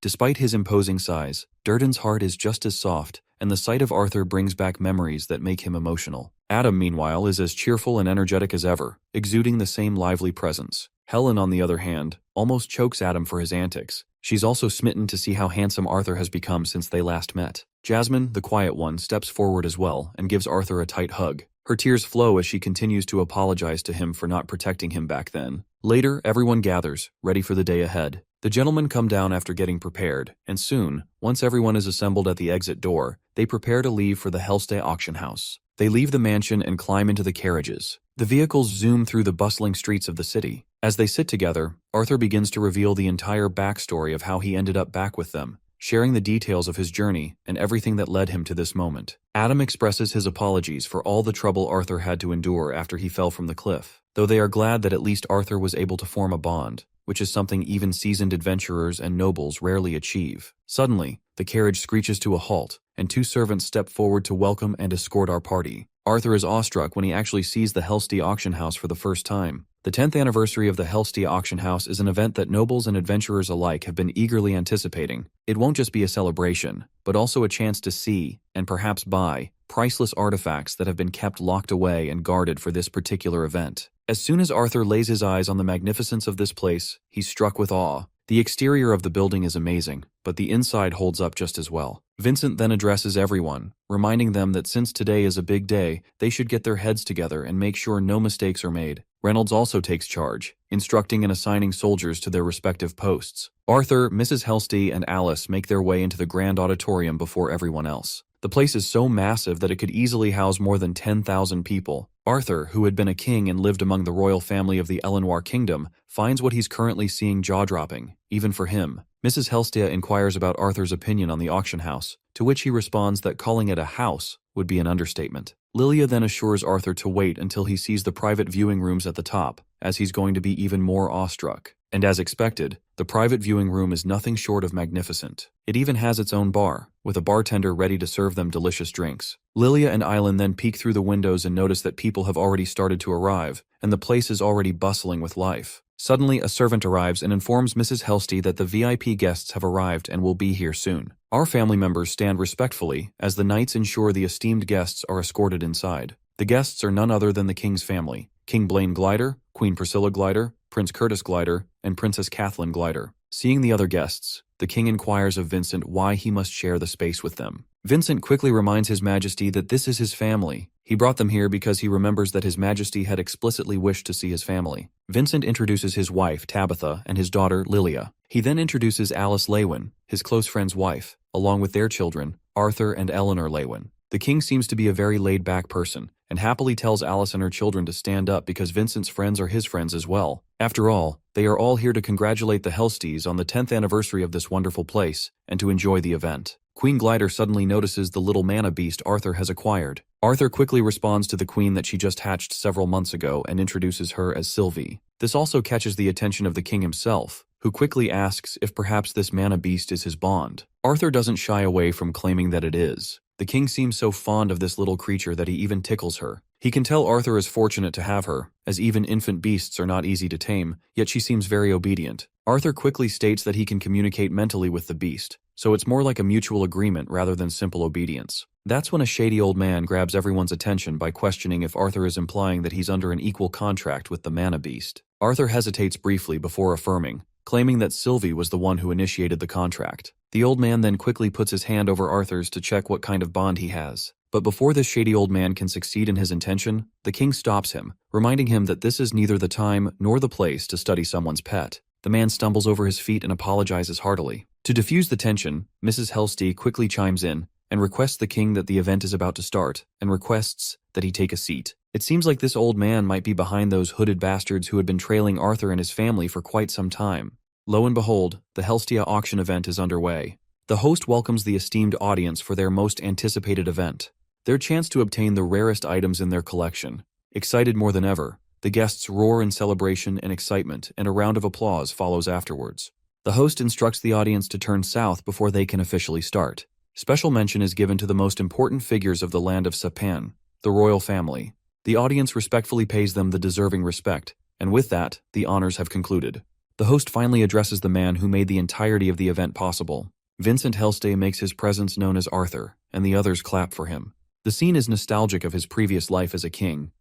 Despite his imposing size, Durden's heart is just as soft, and the sight of Arthur brings back memories that make him emotional. Adam, meanwhile, is as cheerful and energetic as ever, exuding the same lively presence. Helen, on the other hand, almost chokes Adam for his antics. She's also smitten to see how handsome Arthur has become since they last met. Jasmine, the quiet one, steps forward as well and gives Arthur a tight hug. Her tears flow as she continues to apologize to him for not protecting him back then. Later, everyone gathers, ready for the day ahead. The gentlemen come down after getting prepared, and soon, once everyone is assembled at the exit door, they prepare to leave for the Helstea auction house. They leave the mansion and climb into the carriages. The vehicles zoom through the bustling streets of the city. As they sit together, Arthur begins to reveal the entire backstory of how he ended up back with them, sharing the details of his journey and everything that led him to this moment. Adam expresses his apologies for all the trouble Arthur had to endure after he fell from the cliff, though they are glad that at least Arthur was able to form a bond, which is something even seasoned adventurers and nobles rarely achieve. Suddenly, the carriage screeches to a halt, and 2 servants step forward to welcome and escort our party. Arthur is awestruck when he actually sees the Helstea auction house for the first time. The 10th anniversary of the Helstea auction house is an event that nobles and adventurers alike have been eagerly anticipating. It won't just be a celebration, but also a chance to see, and perhaps buy, priceless artifacts that have been kept locked away and guarded for this particular event. As soon as Arthur lays his eyes on the magnificence of this place, he's struck with awe. The exterior of the building is amazing, but the inside holds up just as well. Vincent then addresses everyone, reminding them that since today is a big day, they should get their heads together and make sure no mistakes are made. Reynolds also takes charge, instructing and assigning soldiers to their respective posts. Arthur, Mrs. Helstea, and Alice make their way into the grand auditorium before everyone else. The place is so massive that it could easily house more than 10,000 people. Arthur, who had been a king and lived among the royal family of the Elenoir kingdom, finds what he's currently seeing jaw-dropping, even for him. Mrs. Helstea inquires about Arthur's opinion on the auction house, to which he responds that calling it a house would be an understatement. Lilia then assures Arthur to wait until he sees the private viewing rooms at the top, as he's going to be even more awestruck. And as expected, the private viewing room is nothing short of magnificent. It even has its own bar, with a bartender ready to serve them delicious drinks. Lilia and Island then peek through the windows and notice that people have already started to arrive, and the place is already bustling with life. Suddenly, a servant arrives and informs Mrs. Helstea that the VIP guests have arrived and will be here soon. Our family members stand respectfully as the knights ensure the esteemed guests are escorted inside. The guests are none other than the king's family: King Blaine Glider, Queen Priscilla Glider, Prince Curtis Glider, and Princess Kathleen Glider. Seeing the other guests, the king inquires of Vincent why he must share the space with them. Vincent quickly reminds His Majesty that this is his family. He brought them here because he remembers that His Majesty had explicitly wished to see his family. Vincent introduces his wife, Tabitha, and his daughter, Lilia. He then introduces Alice Lewin, his close friend's wife, along with their children, Arthur and Eleanor Lewin. The king seems to be a very laid-back person, and happily tells Alice and her children to stand up because Vincent's friends are his friends as well. After all, they are all here to congratulate the Helsties on the 10th anniversary of this wonderful place, and to enjoy the event. Queen Glider suddenly notices the little mana beast Arthur has acquired. Arthur quickly responds to the queen that she just hatched several months ago and introduces her as Sylvie. This also catches the attention of the king himself, who quickly asks if perhaps this mana beast is his bond. Arthur doesn't shy away from claiming that it is. The king seems so fond of this little creature that he even tickles her. He can tell Arthur is fortunate to have her, as even infant beasts are not easy to tame, yet she seems very obedient. Arthur quickly states that he can communicate mentally with the beast, so it's more like a mutual agreement rather than simple obedience. That's when a shady old man grabs everyone's attention by questioning if Arthur is implying that he's under an equal contract with the mana beast. Arthur hesitates briefly before affirming, claiming that Sylvie was the one who initiated the contract. The old man then quickly puts his hand over Arthur's to check what kind of bond he has. But before this shady old man can succeed in his intention, the king stops him, reminding him that this is neither the time nor the place to study someone's pet. The man stumbles over his feet and apologizes heartily. To diffuse the tension, Mrs. Helsty quickly chimes in and requests the king that the event is about to start and requests that he take a seat. It seems like this old man might be behind those hooded bastards who had been trailing Arthur and his family for quite some time. Lo and behold, the Helstia auction event is underway. The host welcomes the esteemed audience for their most anticipated event, their chance to obtain the rarest items in their collection. Excited more than ever, the guests roar in celebration and excitement, and a round of applause follows afterwards. The host instructs the audience to turn south before they can officially start. Special mention is given to the most important figures of the land of Sapan, the royal family. The audience respectfully pays them the deserving respect, and with that, the honors have concluded. The host finally addresses the man who made the entirety of the event possible. Vincent Helsty makes his presence known as Arthur, and the others clap for him. The scene is nostalgic of his previous life as a king,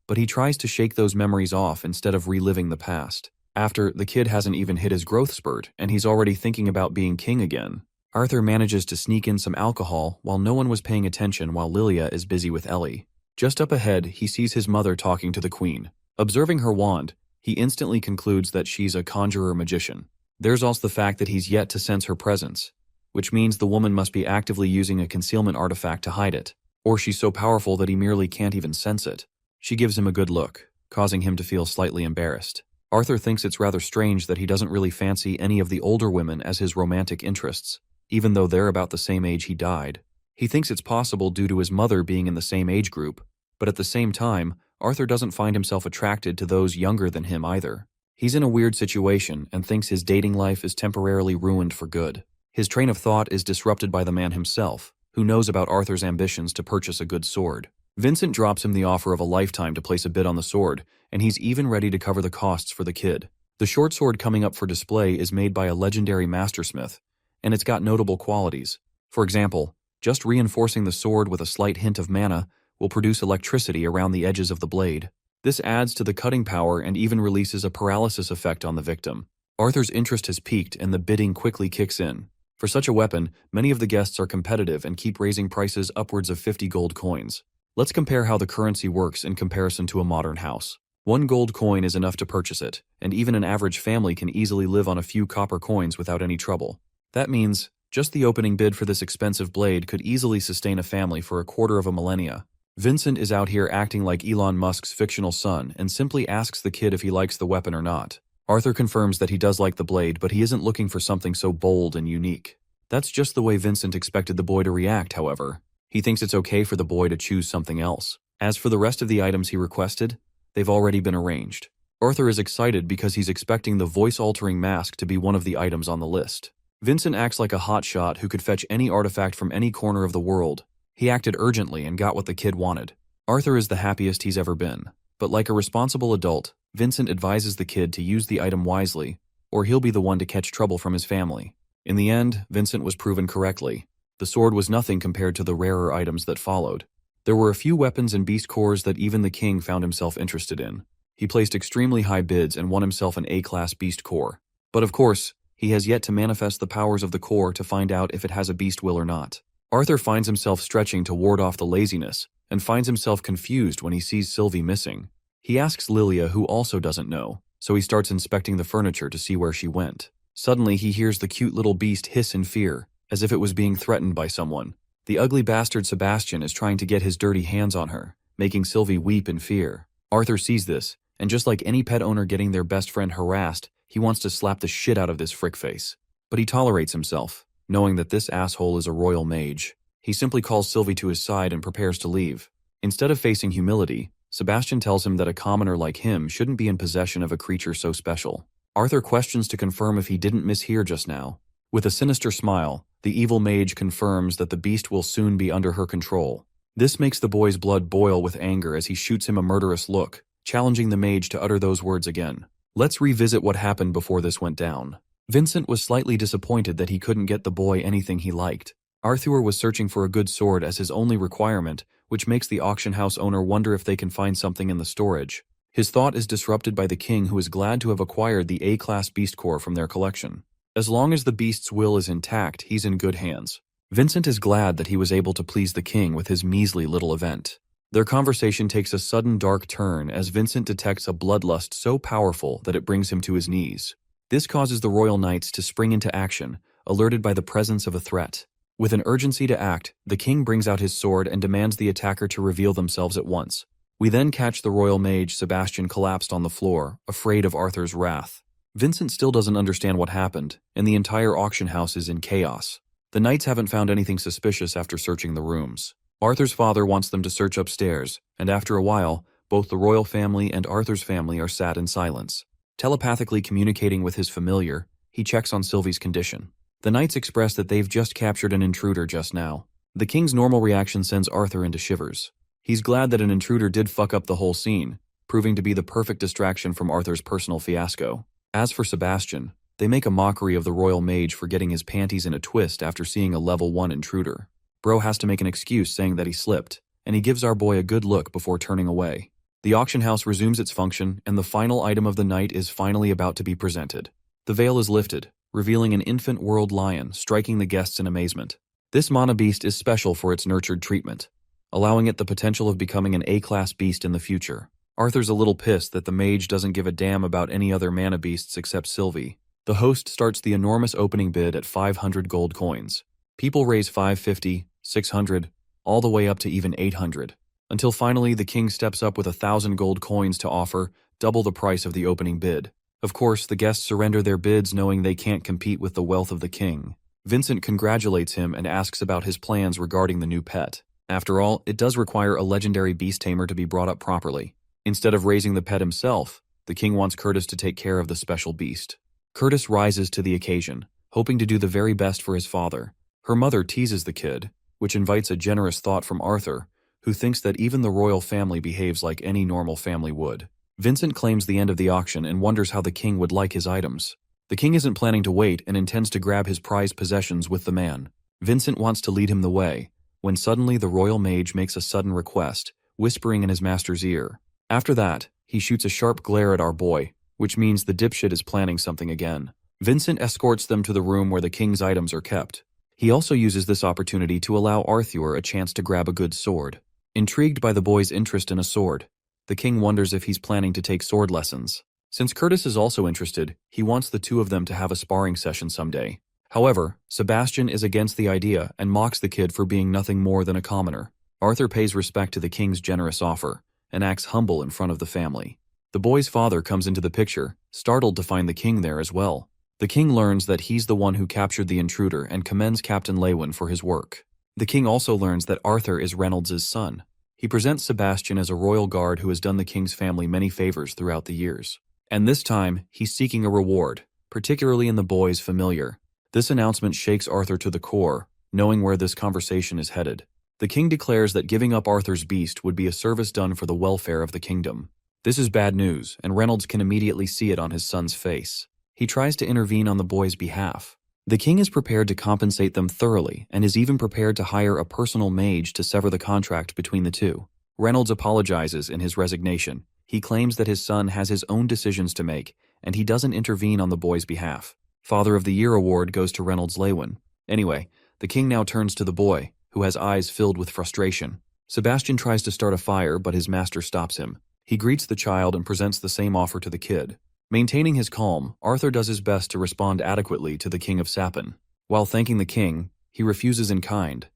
but he tries to shake those memories off instead of reliving the past. After, the kid hasn't even hit his growth spurt, and he's already thinking about being king again. Arthur manages to sneak in some alcohol while no one was paying attention while Lilia is busy with Ellie. Just up ahead, he sees his mother talking to the queen. Observing her wand, he instantly concludes that she's a conjurer-magician. There's also the fact that he's yet to sense her presence, which means the woman must be actively using a concealment artifact to hide it, or she's so powerful that he merely can't even sense it. She gives him a good look, causing him to feel slightly embarrassed. Arthur thinks it's rather strange that he doesn't really fancy any of the older women as his romantic interests, even though they're about the same age he died. He thinks it's possible due to his mother being in the same age group, but at the same time, Arthur doesn't find himself attracted to those younger than him either. He's in a weird situation and thinks his dating life is temporarily ruined for good. His train of thought is disrupted by the man himself, who knows about Arthur's ambitions to purchase a good sword. Vincent drops him the offer of a lifetime to place a bid on the sword, and he's even ready to cover the costs for the kid. The short sword coming up for display is made by a legendary mastersmith, and it's got notable qualities. For example, just reinforcing the sword with a slight hint of mana will produce electricity around the edges of the blade. This adds to the cutting power and even releases a paralysis effect on the victim. Arthur's interest has peaked and the bidding quickly kicks in. For such a weapon, many of the guests are competitive and keep raising prices upwards of 50 gold coins. Let's compare how the currency works in comparison to a modern house. 1 gold coin is enough to purchase it, and even an average family can easily live on a few copper coins without any trouble. That means, just the opening bid for this expensive blade could easily sustain a family for a quarter of a millennia. Vincent is out here acting like Elon Musk's fictional son and simply asks the kid if he likes the weapon or not. Arthur confirms that he does like the blade, but he isn't looking for something so bold and unique. That's just the way Vincent expected the boy to react, however. He thinks it's okay for the boy to choose something else. As for the rest of the items he requested, they've already been arranged. Arthur is excited because he's expecting the voice-altering mask to be one of the items on the list. Vincent acts like a hotshot who could fetch any artifact from any corner of the world. He acted urgently and got what the kid wanted. Arthur is the happiest he's ever been. But like a responsible adult, Vincent advises the kid to use the item wisely, or he'll be the one to catch trouble from his family. In the end, Vincent was proven correctly. The sword was nothing compared to the rarer items that followed. There were a few weapons and beast cores that even the king found himself interested in. He placed extremely high bids and won himself an A-class beast core. But of course, he has yet to manifest the powers of the core to find out if it has a beast will or not. Arthur finds himself stretching to ward off the laziness, and finds himself confused when he sees Sylvie missing. He asks Lilia, who also doesn't know, so he starts inspecting the furniture to see where she went. Suddenly, he hears the cute little beast hiss in fear, as if it was being threatened by someone. The ugly bastard Sebastian is trying to get his dirty hands on her, making Sylvie weep in fear. Arthur sees this, and just like any pet owner getting their best friend harassed, he wants to slap the shit out of this frickface. But he tolerates himself, knowing that this asshole is a royal mage. He simply calls Sylvie to his side and prepares to leave. Instead of facing humility, Sebastian tells him that a commoner like him shouldn't be in possession of a creature so special. Arthur questions to confirm if he didn't mishear just now. With a sinister smile, the evil mage confirms that the beast will soon be under her control. This makes the boy's blood boil with anger as he shoots him a murderous look, challenging the mage to utter those words again. Let's revisit what happened before this went down. Vincent was slightly disappointed that he couldn't get the boy anything he liked. Arthur was searching for a good sword as his only requirement, which makes the auction house owner wonder if they can find something in the storage. His thought is disrupted by the king, who is glad to have acquired the A-class beast core from their collection. As long as the beast's will is intact, he's in good hands. Vincent is glad that he was able to please the king with his measly little event. Their conversation takes a sudden dark turn as Vincent detects a bloodlust so powerful that it brings him to his knees. This causes the royal knights to spring into action, alerted by the presence of a threat. With an urgency to act, the king brings out his sword and demands the attacker to reveal themselves at once. We then catch the royal mage Sebastian collapsed on the floor, afraid of Arthur's wrath. Vincent still doesn't understand what happened, and the entire auction house is in chaos. The knights haven't found anything suspicious after searching the rooms. Arthur's father wants them to search upstairs, and after a while, both the royal family and Arthur's family are sat in silence. Telepathically communicating with his familiar, he checks on Sylvie's condition. The knights express that they've just captured an intruder just now. The king's normal reaction sends Arthur into shivers. He's glad that an intruder did fuck up the whole scene, proving to be the perfect distraction from Arthur's personal fiasco. As for Sebastian, they make a mockery of the royal mage for getting his panties in a twist after seeing a level 1 intruder. Bro has to make an excuse saying that he slipped, and he gives our boy a good look before turning away. The auction house resumes its function, and the final item of the night is finally about to be presented. The veil is lifted, revealing an infant world lion, striking the guests in amazement. This mana beast is special for its nurtured treatment, allowing it the potential of becoming an A-class beast in the future. Arthur's a little pissed that the mage doesn't give a damn about any other mana beasts except Sylvie. The host starts the enormous opening bid at 500 gold coins. People raise 550, 600, all the way up to even 800. Until finally the king steps up with 1,000 gold coins to offer, double the price of the opening bid. Of course, the guests surrender their bids knowing they can't compete with the wealth of the king. Vincent congratulates him and asks about his plans regarding the new pet. After all, it does require a legendary beast tamer to be brought up properly. Instead of raising the pet himself, the king wants Curtis to take care of the special beast. Curtis rises to the occasion, hoping to do the very best for his father. Her mother teases the kid, which invites a generous thought from Arthur, who thinks that even the royal family behaves like any normal family would. Vincent claims the end of the auction and wonders how the king would like his items. The king isn't planning to wait and intends to grab his prized possessions with the man. Vincent wants to lead him the way, when suddenly the royal mage makes a sudden request, whispering in his master's ear. After that, he shoots a sharp glare at our boy, which means the dipshit is planning something again. Vincent escorts them to the room where the king's items are kept. He also uses this opportunity to allow Arthur a chance to grab a good sword. Intrigued by the boy's interest in a sword, the king wonders if he's planning to take sword lessons. Since Curtis is also interested, he wants the two of them to have a sparring session someday. However, Sebastian is against the idea and mocks the kid for being nothing more than a commoner. Arthur pays respect to the king's generous offer and acts humble in front of the family. The boy's father comes into the picture, startled to find the king there as well. The king learns that he's the one who captured the intruder and commends Captain Lewin for his work. The king also learns that Arthur is Reynolds' son. He presents Sebastian as a royal guard who has done the king's family many favors throughout the years. And this time, he's seeking a reward, particularly in the boy's familiar. This announcement shakes Arthur to the core, knowing where this conversation is headed. The king declares that giving up Arthur's beast would be a service done for the welfare of the kingdom. This is bad news, and Reynolds can immediately see it on his son's face. He tries to intervene on the boy's behalf. The king is prepared to compensate them thoroughly and is even prepared to hire a personal mage to sever the contract between the two. Reynolds apologizes in his resignation. He claims that his son has his own decisions to make, and he doesn't intervene on the boy's behalf. Father of the Year award goes to Reynolds Lewin. Anyway, the king now turns to the boy, who has eyes filled with frustration. Sebastian tries to start a fire, but his master stops him. He greets the child and presents the same offer to the kid. Maintaining his calm, Arthur does his best to respond adequately to the King of Sapin. While thanking the king, he refuses in kind,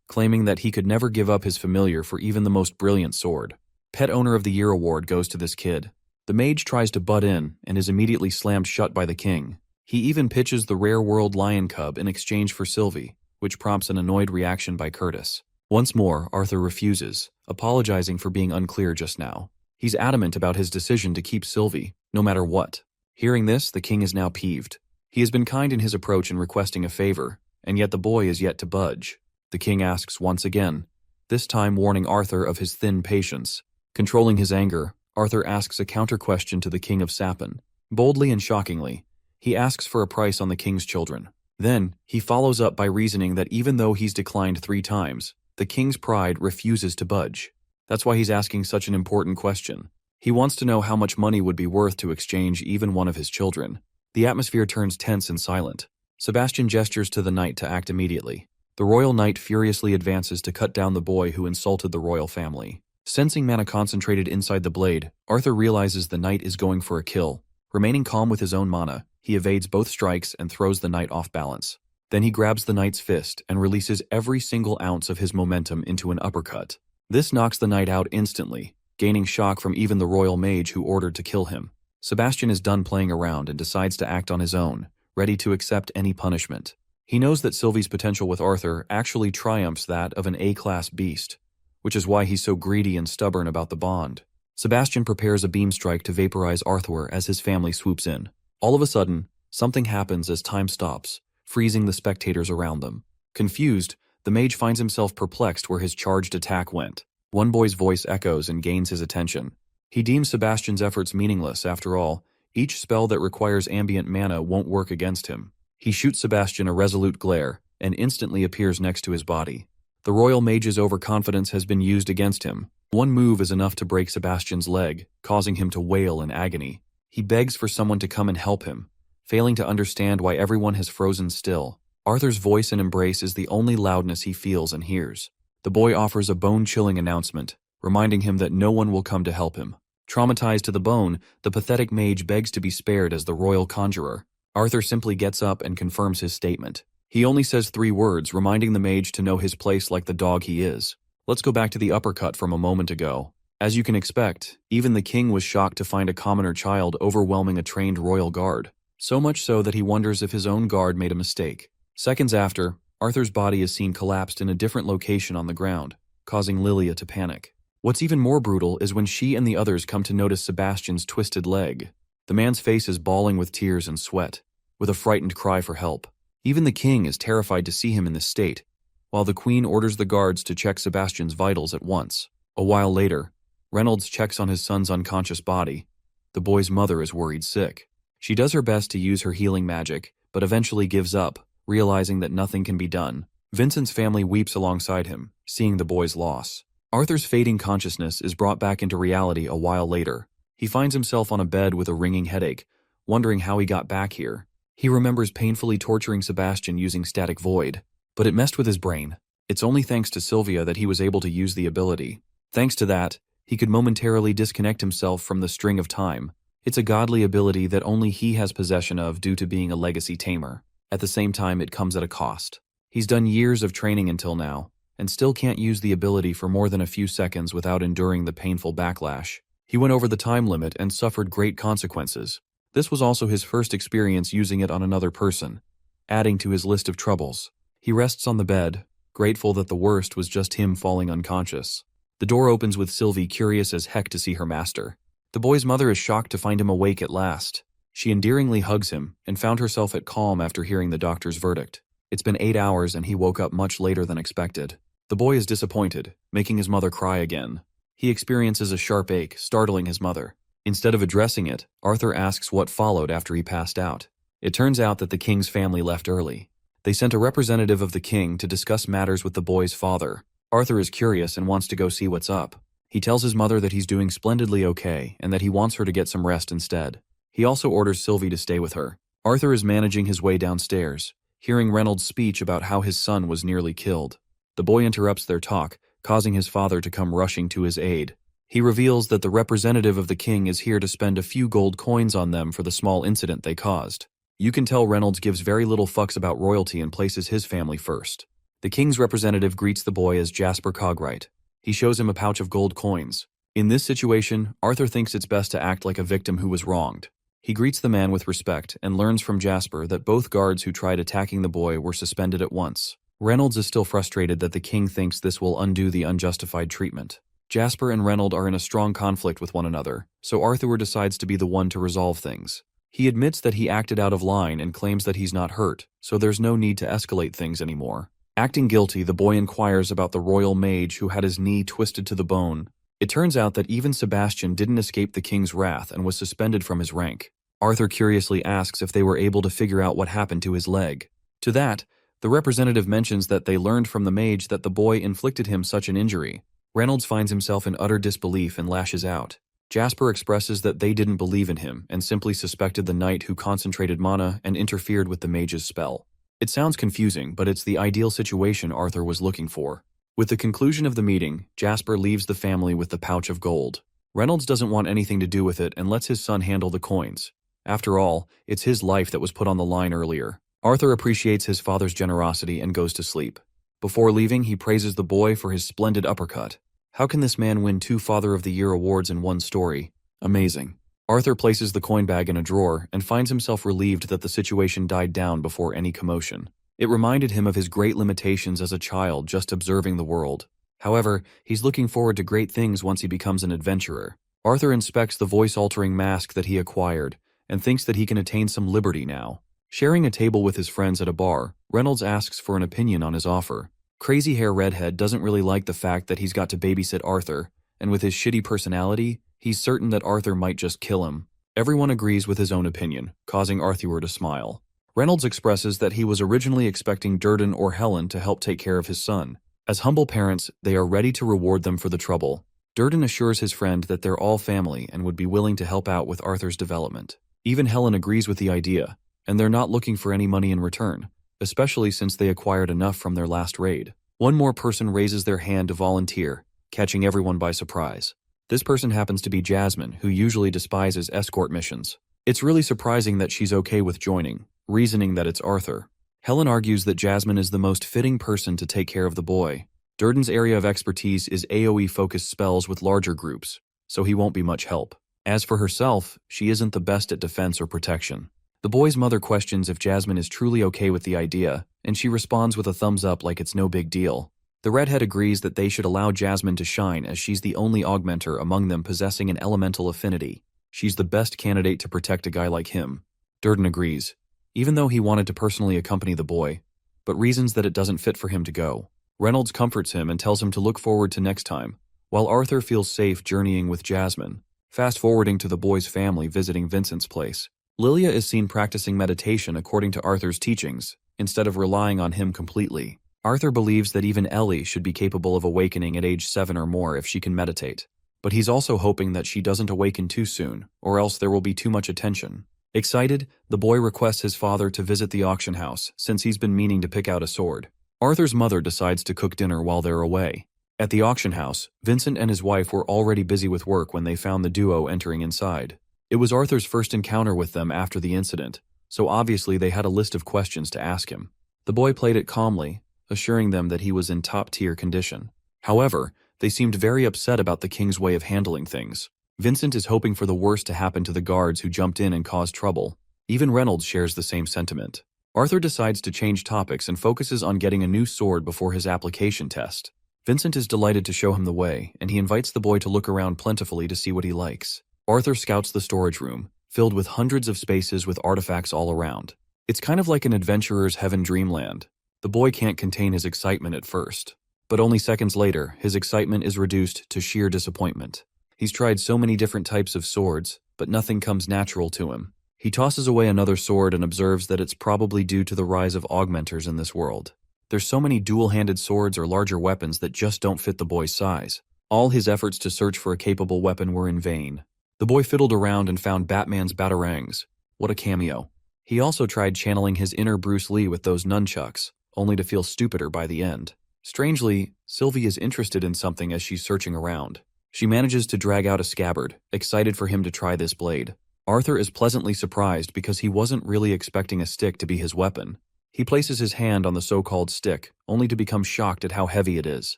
claiming that he could never give up his familiar for even the most brilliant sword. Pet Owner of the Year award goes to this kid. The mage tries to butt in and is immediately slammed shut by the king. He even pitches the rare world lion cub in exchange for Sylvie, which prompts an annoyed reaction by Curtis. Once more, Arthur refuses, apologizing for being unclear just now. He's adamant about his decision to keep Sylvie, no matter what. Hearing this, the king is now peeved. He has been kind in his approach in requesting a favor, and yet the boy is yet to budge. The king asks once again, this time warning Arthur of his thin patience. Controlling his anger, Arthur asks a counter question to the King of Sapin. Boldly and shockingly, he asks for a price on the king's children. Then, he follows up by reasoning that even though he's declined 3 times, the king's pride refuses to budge. That's why he's asking such an important question. He wants to know how much money would be worth to exchange even one of his children. The atmosphere turns tense and silent. Sebastian gestures to the knight to act immediately. The royal knight furiously advances to cut down the boy who insulted the royal family. Sensing mana concentrated inside the blade, Arthur realizes the knight is going for a kill. Remaining calm with his own mana, he evades both strikes and throws the knight off balance. Then he grabs the knight's fist and releases every single ounce of his momentum into an uppercut. This knocks the knight out instantly, gaining shock from even the royal mage who ordered to kill him. Sebastian is done playing around and decides to act on his own, ready to accept any punishment. He knows that Sylvie's potential with Arthur actually triumphs that of an A-class beast, which is why he's so greedy and stubborn about the bond. Sebastian prepares a beam strike to vaporize Arthur as his family swoops in. All of a sudden, something happens as time stops, freezing the spectators around them. Confused, the mage finds himself perplexed where his charged attack went. One boy's voice echoes and gains his attention. He deems Sebastian's efforts meaningless. After all, each spell that requires ambient mana won't work against him. He shoots Sebastian a resolute glare and instantly appears next to his body. The royal mage's overconfidence has been used against him. One move is enough to break Sebastian's leg, causing him to wail in agony. He begs for someone to come and help him, failing to understand why everyone has frozen still. Arthur's voice and embrace is the only loudness he feels and hears. The boy offers a bone-chilling announcement, reminding him that no one will come to help him. Traumatized to the bone, the pathetic mage begs to be spared as the royal conjurer. Arthur simply gets up and confirms his statement. He only says 3 words, reminding the mage to know his place like the dog he is. Let's go back to the uppercut from a moment ago. As you can expect, even the king was shocked to find a commoner child overwhelming a trained royal guard. So much so that he wonders if his own guard made a mistake. Seconds after, Arthur's body is seen collapsed in a different location on the ground, causing Lilia to panic. What's even more brutal is when she and the others come to notice Sebastian's twisted leg. The man's face is bawling with tears and sweat, with a frightened cry for help. Even the king is terrified to see him in this state, while the queen orders the guards to check Sebastian's vitals at once. A while later, Reynolds checks on his son's unconscious body. The boy's mother is worried sick. She does her best to use her healing magic, but eventually gives up, realizing that nothing can be done. Vincent's family weeps alongside him, seeing the boy's loss. Arthur's fading consciousness is brought back into reality a while later. He finds himself on a bed with a ringing headache, wondering how he got back here. He remembers painfully torturing Sebastian using static void, but it messed with his brain. It's only thanks to Sylvia that he was able to use the ability. Thanks to that, he could momentarily disconnect himself from the string of time. It's a godly ability that only he has possession of due to being a legacy tamer. At the same time, it comes at a cost. He's done years of training until now, and still can't use the ability for more than a few seconds without enduring the painful backlash. He went over the time limit and suffered great consequences. This was also his first experience using it on another person, adding to his list of troubles. He rests on the bed, grateful that the worst was just him falling unconscious. The door opens with Sylvie curious as heck to see her master. The boy's mother is shocked to find him awake at last. She endearingly hugs him and found herself at calm after hearing the doctor's verdict. It's been 8 hours and he woke up much later than expected. The boy is disappointed, making his mother cry again. He experiences a sharp ache, startling his mother. Instead of addressing it, Arthur asks what followed after he passed out. It turns out that the king's family left early. They sent a representative of the king to discuss matters with the boy's father. Arthur is curious and wants to go see what's up. He tells his mother that he's doing splendidly okay and that he wants her to get some rest instead. He also orders Sylvie to stay with her. Arthur is managing his way downstairs, hearing Reynolds' speech about how his son was nearly killed. The boy interrupts their talk, causing his father to come rushing to his aid. He reveals that the representative of the king is here to spend a few gold coins on them for the small incident they caused. You can tell Reynolds gives very little fucks about royalty and places his family first. The king's representative greets the boy as Jasper Cogwright. He shows him a pouch of gold coins. In this situation, Arthur thinks it's best to act like a victim who was wronged. He greets the man with respect and learns from Jasper that both guards who tried attacking the boy were suspended at once. Reynolds is still frustrated that the king thinks this will undo the unjustified treatment. Jasper and Reynolds are in a strong conflict with one another, so Arthur decides to be the one to resolve things. He admits that he acted out of line and claims that he's not hurt, so there's no need to escalate things anymore. Acting guilty, the boy inquires about the royal mage who had his knee twisted to the bone. It turns out that even Sebastian didn't escape the king's wrath and was suspended from his rank. Arthur curiously asks if they were able to figure out what happened to his leg. To that, the representative mentions that they learned from the mage that the boy inflicted him such an injury. Reynolds finds himself in utter disbelief and lashes out. Jasper expresses that they didn't believe in him and simply suspected the knight who concentrated mana and interfered with the mage's spell. It sounds confusing, but it's the ideal situation Arthur was looking for. With the conclusion of the meeting, Jasper leaves the family with the pouch of gold. Reynolds doesn't want anything to do with it and lets his son handle the coins. After all, it's his life that was put on the line earlier. Arthur appreciates his father's generosity and goes to sleep. Before leaving, he praises the boy for his splendid uppercut. How can this man win 2 Father of the Year awards in one story? Amazing. Arthur places the coin bag in a drawer and finds himself relieved that the situation died down before any commotion. It reminded him of his great limitations as a child just observing the world. However, he's looking forward to great things once he becomes an adventurer. Arthur inspects the voice-altering mask that he acquired and thinks that he can attain some liberty now. Sharing a table with his friends at a bar, Reynolds asks for an opinion on his offer. Crazy hair redhead doesn't really like the fact that he's got to babysit Arthur, and with his shitty personality, he's certain that Arthur might just kill him. Everyone agrees with his own opinion, causing Arthur to smile. Reynolds expresses that he was originally expecting Durden or Helen to help take care of his son. As humble parents, they are ready to reward them for the trouble. Durden assures his friend that they're all family and would be willing to help out with Arthur's development. Even Helen agrees with the idea, and they're not looking for any money in return, especially since they acquired enough from their last raid. One more person raises their hand to volunteer, catching everyone by surprise. This person happens to be Jasmine, who usually despises escort missions. It's really surprising that she's okay with joining, reasoning that it's Arthur. Helen argues that Jasmine is the most fitting person to take care of the boy. Durden's area of expertise is AoE-focused spells with larger groups, so he won't be much help. As for herself, she isn't the best at defense or protection. The boy's mother questions if Jasmine is truly okay with the idea, and she responds with a thumbs up like it's no big deal. The redhead agrees that they should allow Jasmine to shine as she's the only augmenter among them possessing an elemental affinity. She's the best candidate to protect a guy like him. Durden agrees, even though he wanted to personally accompany the boy, but reasons that it doesn't fit for him to go. Reynolds comforts him and tells him to look forward to next time, while Arthur feels safe journeying with Jasmine. Fast-forwarding to the boy's family visiting Vincent's place. Lilia is seen practicing meditation according to Arthur's teachings, instead of relying on him completely. Arthur believes that even Ellie should be capable of awakening at age 7 or more if she can meditate, but he's also hoping that she doesn't awaken too soon, or else there will be too much attention. Excited, the boy requests his father to visit the auction house, since he's been meaning to pick out a sword. Arthur's mother decides to cook dinner while they're away. At the auction house, Vincent and his wife were already busy with work when they found the duo entering inside. It was Arthur's first encounter with them after the incident, so obviously they had a list of questions to ask him. The boy played it calmly, assuring them that he was in top-tier condition. However, they seemed very upset about the king's way of handling things. Vincent is hoping for the worst to happen to the guards who jumped in and caused trouble. Even Reynolds shares the same sentiment. Arthur decides to change topics and focuses on getting a new sword before his application test. Vincent is delighted to show him the way, and he invites the boy to look around plentifully to see what he likes. Arthur scouts the storage room, filled with hundreds of spaces with artifacts all around. It's kind of like an adventurer's heaven dreamland. The boy can't contain his excitement at first, but only seconds later, his excitement is reduced to sheer disappointment. He's tried so many different types of swords, but nothing comes natural to him. He tosses away another sword and observes that it's probably due to the rise of augmenters in this world. There's so many dual-handed swords or larger weapons that just don't fit the boy's size. All his efforts to search for a capable weapon were in vain. The boy fiddled around and found Batman's batarangs. What a cameo. He also tried channeling his inner Bruce Lee with those nunchucks, only to feel stupider by the end. Strangely, Sylvie is interested in something as she's searching around. She manages to drag out a scabbard, excited for him to try this blade. Arthur is pleasantly surprised because he wasn't really expecting a stick to be his weapon. He places his hand on the so-called stick, only to become shocked at how heavy it is.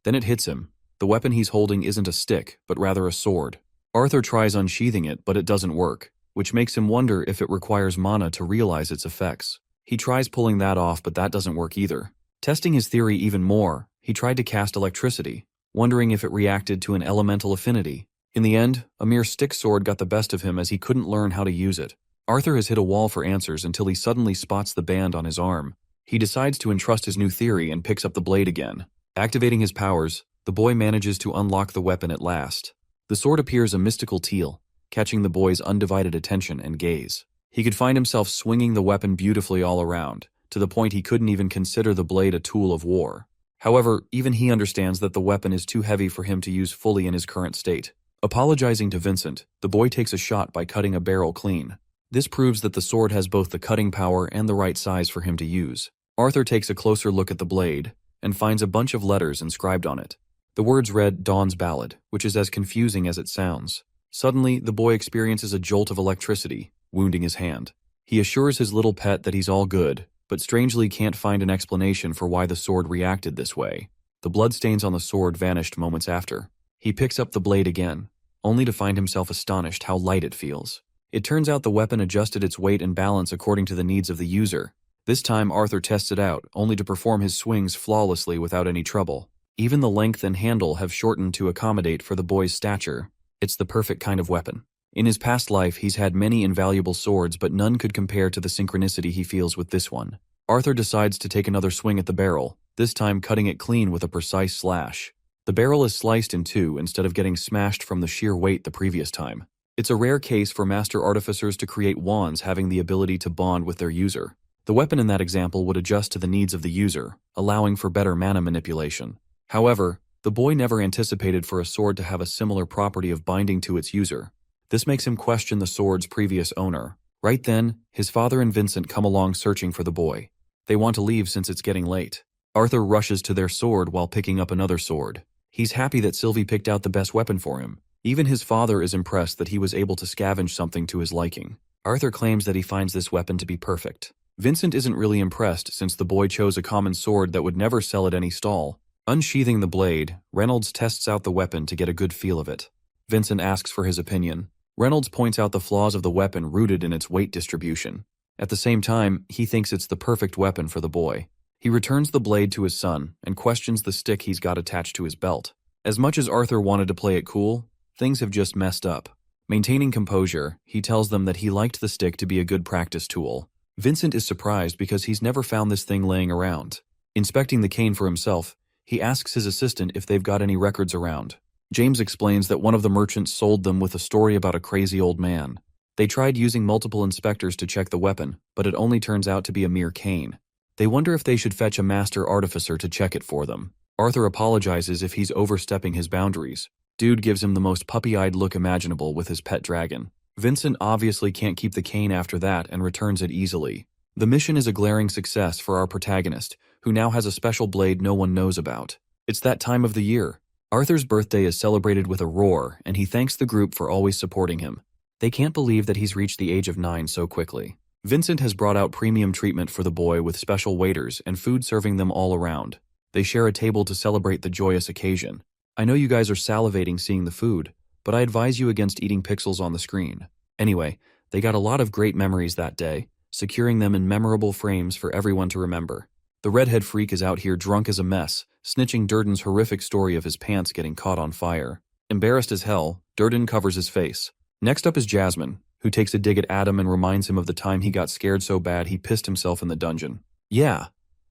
Then it hits him. The weapon he's holding isn't a stick, but rather a sword. Arthur tries unsheathing it, but it doesn't work, which makes him wonder if it requires mana to realize its effects. He tries pulling that off, but that doesn't work either. Testing his theory even more, he tried to cast electricity, wondering if it reacted to an elemental affinity. In the end, a mere stick sword got the best of him as he couldn't learn how to use it. Arthur has hit a wall for answers until he suddenly spots the band on his arm. He decides to entrust his new theory and picks up the blade again. Activating his powers, the boy manages to unlock the weapon at last. The sword appears a mystical teal, catching the boy's undivided attention and gaze. He could find himself swinging the weapon beautifully all around, to the point he couldn't even consider the blade a tool of war. However, even he understands that the weapon is too heavy for him to use fully in his current state. Apologizing to Vincent, the boy takes a shot by cutting a barrel clean. This proves that the sword has both the cutting power and the right size for him to use. Arthur takes a closer look at the blade and finds a bunch of letters inscribed on it. The words read Dawn's Ballad, which is as confusing as it sounds. Suddenly, the boy experiences a jolt of electricity, wounding his hand. He assures his little pet that he's all good, but strangely can't find an explanation for why the sword reacted this way. The bloodstains on the sword vanished moments after. He picks up the blade again, only to find himself astonished how light it feels. It turns out the weapon adjusted its weight and balance according to the needs of the user. This time Arthur tests it out, only to perform his swings flawlessly without any trouble. Even the length and handle have shortened to accommodate for the boy's stature. It's the perfect kind of weapon. In his past life, he's had many invaluable swords, but none could compare to the synchronicity he feels with this one. Arthur decides to take another swing at the barrel, this time cutting it clean with a precise slash. The barrel is sliced in two instead of getting smashed from the sheer weight the previous time. It's a rare case for master artificers to create wands having the ability to bond with their user. The weapon in that example would adjust to the needs of the user, allowing for better mana manipulation. However, the boy never anticipated for a sword to have a similar property of binding to its user. This makes him question the sword's previous owner. Right then, his father and Vincent come along searching for the boy. They want to leave since it's getting late. Arthur rushes to their sword while picking up another sword. He's happy that Sylvie picked out the best weapon for him. Even his father is impressed that he was able to scavenge something to his liking. Arthur claims that he finds this weapon to be perfect. Vincent isn't really impressed since the boy chose a common sword that would never sell at any stall. Unsheathing the blade, Reynolds tests out the weapon to get a good feel of it. Vincent asks for his opinion. Reynolds points out the flaws of the weapon rooted in its weight distribution. At the same time, he thinks it's the perfect weapon for the boy. He returns the blade to his son and questions the stick he's got attached to his belt. As much as Arthur wanted to play it cool, things have just messed up. Maintaining composure, he tells them that he liked the stick to be a good practice tool. Vincent is surprised because he's never found this thing laying around. Inspecting the cane for himself, he asks his assistant if they've got any records around. James explains that one of the merchants sold them with a story about a crazy old man. They tried using multiple inspectors to check the weapon, but it only turns out to be a mere cane. They wonder if they should fetch a master artificer to check it for them. Arthur apologizes if he's overstepping his boundaries. Dude gives him the most puppy-eyed look imaginable with his pet dragon. Vincent obviously can't keep the cane after that and returns it easily. The mission is a glaring success for our protagonist, who now has a special blade no one knows about. It's that time of the year. Arthur's birthday is celebrated with a roar, and he thanks the group for always supporting him. They can't believe that he's reached the age of 9 so quickly. Vincent has brought out premium treatment for the boy with special waiters and food serving them all around. They share a table to celebrate the joyous occasion. I know you guys are salivating seeing the food, but I advise you against eating pixels on the screen. Anyway, they got a lot of great memories that day, securing them in memorable frames for everyone to remember. The redhead freak is out here drunk as a mess, snitching Durden's horrific story of his pants getting caught on fire. Embarrassed as hell, Durden covers his face. Next up is Jasmine, who takes a dig at Adam and reminds him of the time he got scared so bad he pissed himself in the dungeon. Yeah,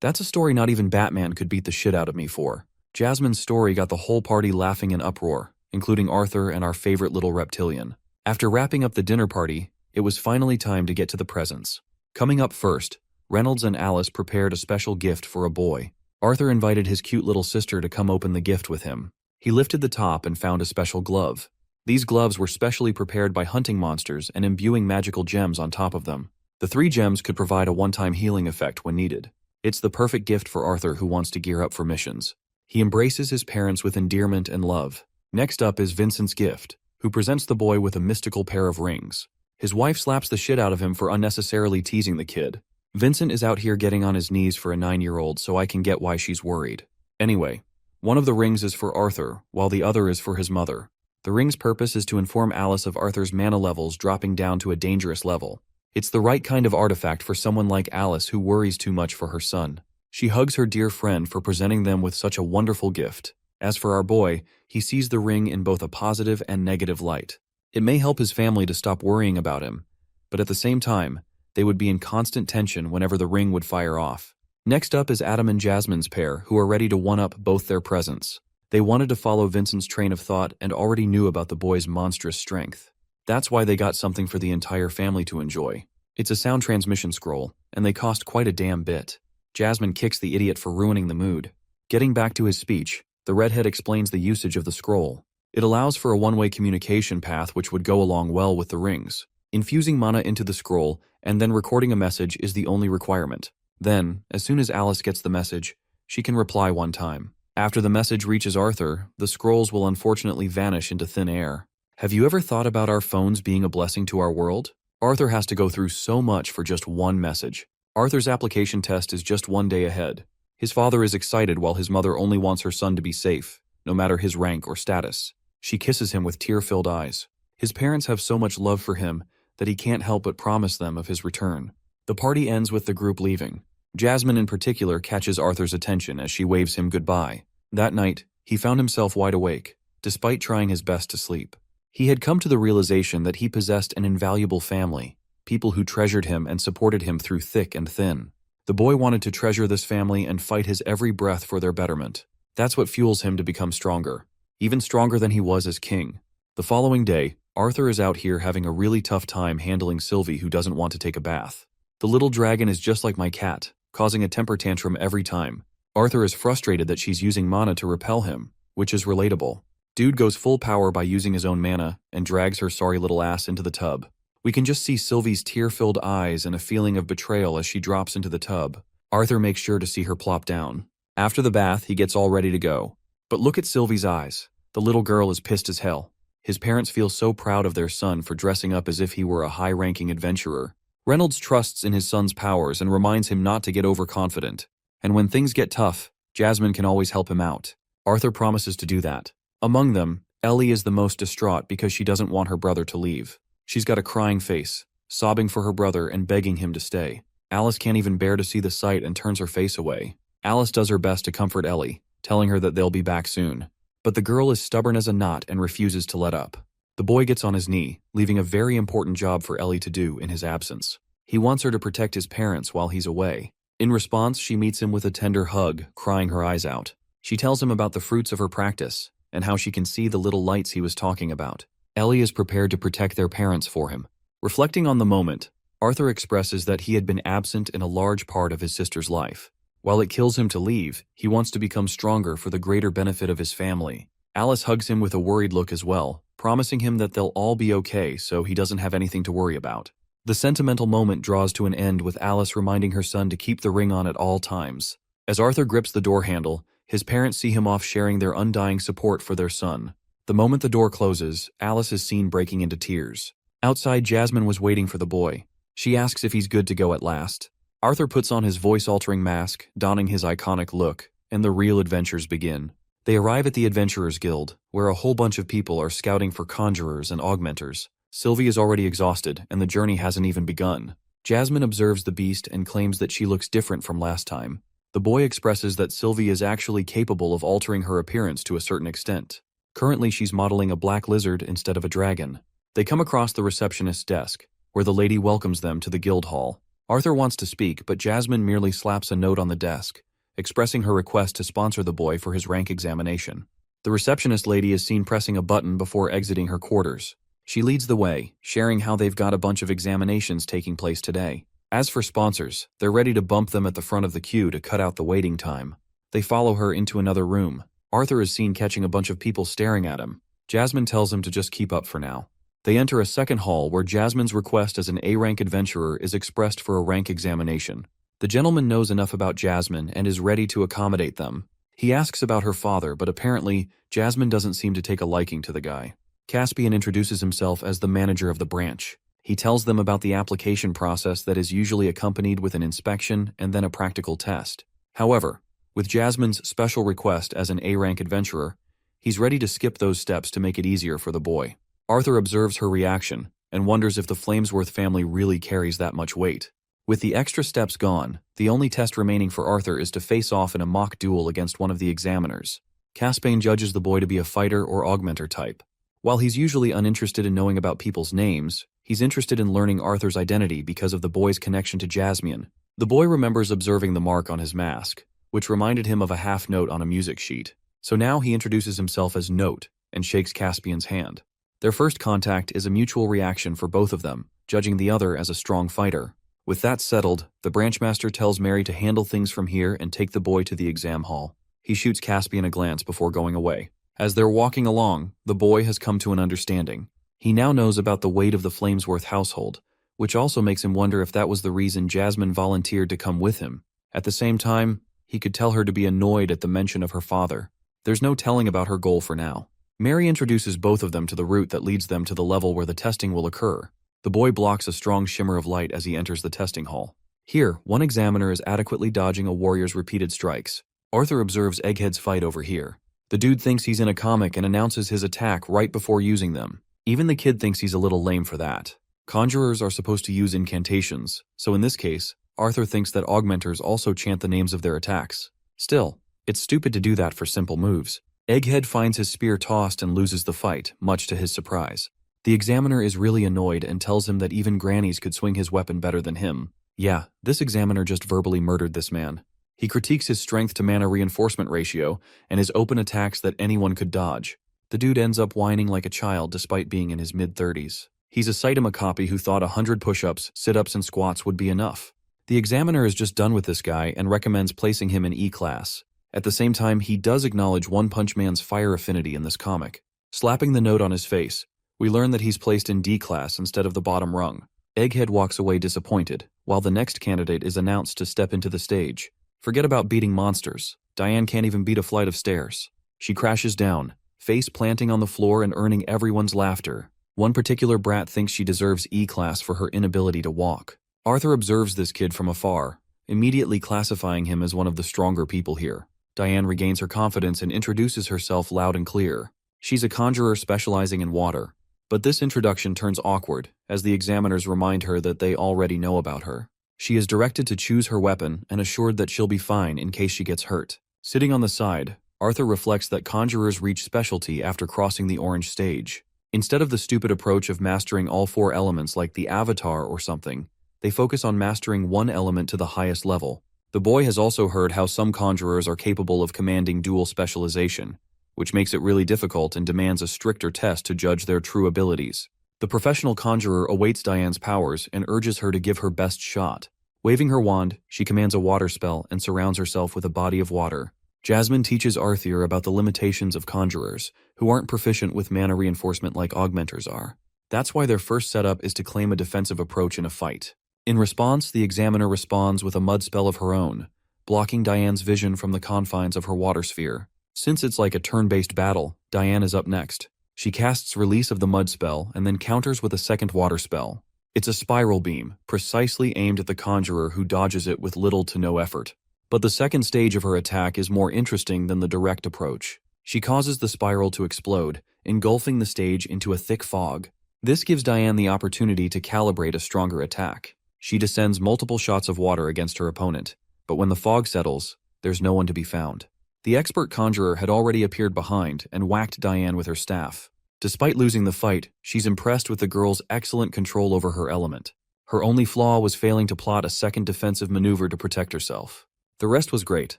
that's a story not even Batman could beat the shit out of me for. Jasmine's story got the whole party laughing in uproar, including Arthur and our favorite little reptilian. After wrapping up the dinner party, it was finally time to get to the presents. Coming up first, Reynolds and Alice prepared a special gift for a boy. Arthur invited his cute little sister to come open the gift with him. He lifted the top and found a special glove. These gloves were specially prepared by hunting monsters and imbuing magical gems on top of them. The 3 gems could provide a one-time healing effect when needed. It's the perfect gift for Arthur who wants to gear up for missions. He embraces his parents with endearment and love. Next up is Vincent's gift, who presents the boy with a mystical pair of rings. His wife slaps the shit out of him for unnecessarily teasing the kid. Vincent is out here getting on his knees for a 9-year-old, so I can get why she's worried. Anyway, one of the rings is for Arthur, while the other is for his mother. The ring's purpose is to inform Alice of Arthur's mana levels dropping down to a dangerous level. It's the right kind of artifact for someone like Alice who worries too much for her son. She hugs her dear friend for presenting them with such a wonderful gift. As for our boy, he sees the ring in both a positive and negative light. It may help his family to stop worrying about him, but at the same time, they would be in constant tension whenever the ring would fire off. Next up is Adam and Jasmine's pair, who are ready to one-up both their presents. They wanted to follow Vincent's train of thought and already knew about the boy's monstrous strength. That's why they got something for the entire family to enjoy. It's a sound transmission scroll, and they cost quite a damn bit. Jasmine kicks the idiot for ruining the mood. Getting back to his speech, the redhead explains the usage of the scroll. It allows for a one-way communication path which would go along well with the rings. Infusing mana into the scroll and then recording a message is the only requirement. Then, as soon as Alice gets the message, she can reply one time. After the message reaches Arthur, the scrolls will unfortunately vanish into thin air. Have you ever thought about our phones being a blessing to our world? Arthur has to go through so much for just one message. Arthur's application test is just one day ahead. His father is excited while his mother only wants her son to be safe, no matter his rank or status. She kisses him with tear-filled eyes. His parents have so much love for him that he can't help but promise them of his return. The party ends with the group leaving. Jasmine in particular catches Arthur's attention as she waves him goodbye. That night, he found himself wide awake, despite trying his best to sleep. He had come to the realization that he possessed an invaluable family, people who treasured him and supported him through thick and thin. The boy wanted to treasure this family and fight his every breath for their betterment. That's what fuels him to become stronger, even stronger than he was as king. The following day, Arthur is out here having a really tough time handling Sylvie, who doesn't want to take a bath. The little dragon is just like my cat, causing a temper tantrum every time. Arthur is frustrated that she's using mana to repel him, which is relatable. Dude goes full power by using his own mana and drags her sorry little ass into the tub. We can just see Sylvie's tear-filled eyes and a feeling of betrayal as she drops into the tub. Arthur makes sure to see her plop down. After the bath, he gets all ready to go. But look at Sylvie's eyes. The little girl is pissed as hell. His parents feel so proud of their son for dressing up as if he were a high-ranking adventurer. Reynolds trusts in his son's powers and reminds him not to get overconfident. And when things get tough, Jasmine can always help him out. Arthur promises to do that. Among them, Ellie is the most distraught because she doesn't want her brother to leave. She's got a crying face, sobbing for her brother and begging him to stay. Alice can't even bear to see the sight and turns her face away. Alice does her best to comfort Ellie, telling her that they'll be back soon. But the girl is stubborn as a knot and refuses to let up. The boy gets on his knee, leaving a very important job for Ellie to do in his absence. He wants her to protect his parents while he's away. In response, she meets him with a tender hug, crying her eyes out. She tells him about the fruits of her practice, and how she can see the little lights he was talking about. Ellie is prepared to protect their parents for him. Reflecting on the moment, Arthur expresses that he had been absent in a large part of his sister's life. While it kills him to leave, he wants to become stronger for the greater benefit of his family. Alice hugs him with a worried look as well, promising him that they'll all be okay so he doesn't have anything to worry about. The sentimental moment draws to an end with Alice reminding her son to keep the ring on at all times. As Arthur grips the door handle, his parents see him off sharing their undying support for their son. The moment the door closes, Alice is seen breaking into tears. Outside, Jasmine was waiting for the boy. She asks if he's good to go at last. Arthur puts on his voice-altering mask, donning his iconic look, and the real adventures begin. They arrive at the Adventurers Guild, where a whole bunch of people are scouting for conjurers and augmenters. Sylvie is already exhausted, and the journey hasn't even begun. Jasmine observes the beast and claims that she looks different from last time. The boy expresses that Sylvie is actually capable of altering her appearance to a certain extent. Currently, she's modeling a black lizard instead of a dragon. They come across the receptionist's desk, where the lady welcomes them to the guild hall. Arthur wants to speak, but Jasmine merely slaps a note on the desk, expressing her request to sponsor the boy for his rank examination. The receptionist lady is seen pressing a button before exiting her quarters. She leads the way, sharing how they've got a bunch of examinations taking place today. As for sponsors, they're ready to bump them at the front of the queue to cut out the waiting time. They follow her into another room. Arthur is seen catching a bunch of people staring at him. Jasmine tells him to just keep up for now. They enter a second hall where Jasmine's request as an A-rank adventurer is expressed for a rank examination. The gentleman knows enough about Jasmine and is ready to accommodate them. He asks about her father, but apparently, Jasmine doesn't seem to take a liking to the guy. Caspian introduces himself as the manager of the branch. He tells them about the application process that is usually accompanied with an inspection and then a practical test. However, with Jasmine's special request as an A-rank adventurer, he's ready to skip those steps to make it easier for the boy. Arthur observes her reaction and wonders if the Flamesworth family really carries that much weight. With the extra steps gone, the only test remaining for Arthur is to face off in a mock duel against one of the examiners. Caspian judges the boy to be a fighter or augmenter type. While he's usually uninterested in knowing about people's names, he's interested in learning Arthur's identity because of the boy's connection to Jasmine. The boy remembers observing the mark on his mask, which reminded him of a half note on a music sheet. So now he introduces himself as Note and shakes Caspian's hand. Their first contact is a mutual reaction for both of them, judging the other as a strong fighter. With that settled, the branchmaster tells Mary to handle things from here and take the boy to the exam hall. He shoots Caspian a glance before going away. As they're walking along, the boy has come to an understanding. He now knows about the weight of the Flamesworth household, which also makes him wonder if that was the reason Jasmine volunteered to come with him. At the same time, he could tell her to be annoyed at the mention of her father. There's no telling about her goal for now. Mary introduces both of them to the route that leads them to the level where the testing will occur. The boy blocks a strong shimmer of light as he enters the testing hall. Here, one examiner is adequately dodging a warrior's repeated strikes. Arthur observes Egghead's fight over here. The dude thinks he's in a comic and announces his attack right before using them. Even the kid thinks he's a little lame for that. Conjurers are supposed to use incantations, so in this case, Arthur thinks that augmenters also chant the names of their attacks. Still, it's stupid to do that for simple moves. Egghead finds his spear tossed and loses the fight, much to his surprise. The examiner is really annoyed and tells him that even grannies could swing his weapon better than him. Yeah, this examiner just verbally murdered this man. He critiques his strength to mana reinforcement ratio and his open attacks that anyone could dodge. The dude ends up whining like a child despite being in his mid-30s. He's a Saitama copy who thought 100 push-ups, sit-ups, and squats would be enough. The examiner is just done with this guy and recommends placing him in E-class. At the same time, he does acknowledge One Punch Man's fire affinity in this comic. Slapping the note on his face, we learn that he's placed in D-class instead of the bottom rung. Egghead walks away disappointed, while the next candidate is announced to step into the stage. Forget about beating monsters. Diane can't even beat a flight of stairs. She crashes down, face planting on the floor and earning everyone's laughter. One particular brat thinks she deserves E-class for her inability to walk. Arthur observes this kid from afar, immediately classifying him as one of the stronger people here. Diane regains her confidence and introduces herself loud and clear. She's a conjurer specializing in water. But this introduction turns awkward, as the examiners remind her that they already know about her. She is directed to choose her weapon and assured that she'll be fine in case she gets hurt. Sitting on the side, Arthur reflects that conjurers reach specialty after crossing the orange stage. Instead of the stupid approach of mastering all 4 elements like the Avatar or something, they focus on mastering one element to the highest level. The boy has also heard how some conjurers are capable of commanding dual specialization, which makes it really difficult and demands a stricter test to judge their true abilities. The professional conjurer awaits Diane's powers and urges her to give her best shot. Waving her wand, she commands a water spell and surrounds herself with a body of water. Jasmine teaches Arthur about the limitations of conjurers, who aren't proficient with mana reinforcement like augmenters are. That's why their first setup is to claim a defensive approach in a fight. In response, the examiner responds with a mud spell of her own, blocking Diane's vision from the confines of her water sphere. Since it's like a turn-based battle, Diane is up next. She casts Release of the Mud spell and then counters with a second water spell. It's a spiral beam, precisely aimed at the conjurer who dodges it with little to no effort. But the second stage of her attack is more interesting than the direct approach. She causes the spiral to explode, engulfing the stage into a thick fog. This gives Diane the opportunity to calibrate a stronger attack. She descends multiple shots of water against her opponent, but when the fog settles, there's no one to be found. The expert conjurer had already appeared behind and whacked Diane with her staff. Despite losing the fight, she's impressed with the girl's excellent control over her element. Her only flaw was failing to plot a second defensive maneuver to protect herself. The rest was great.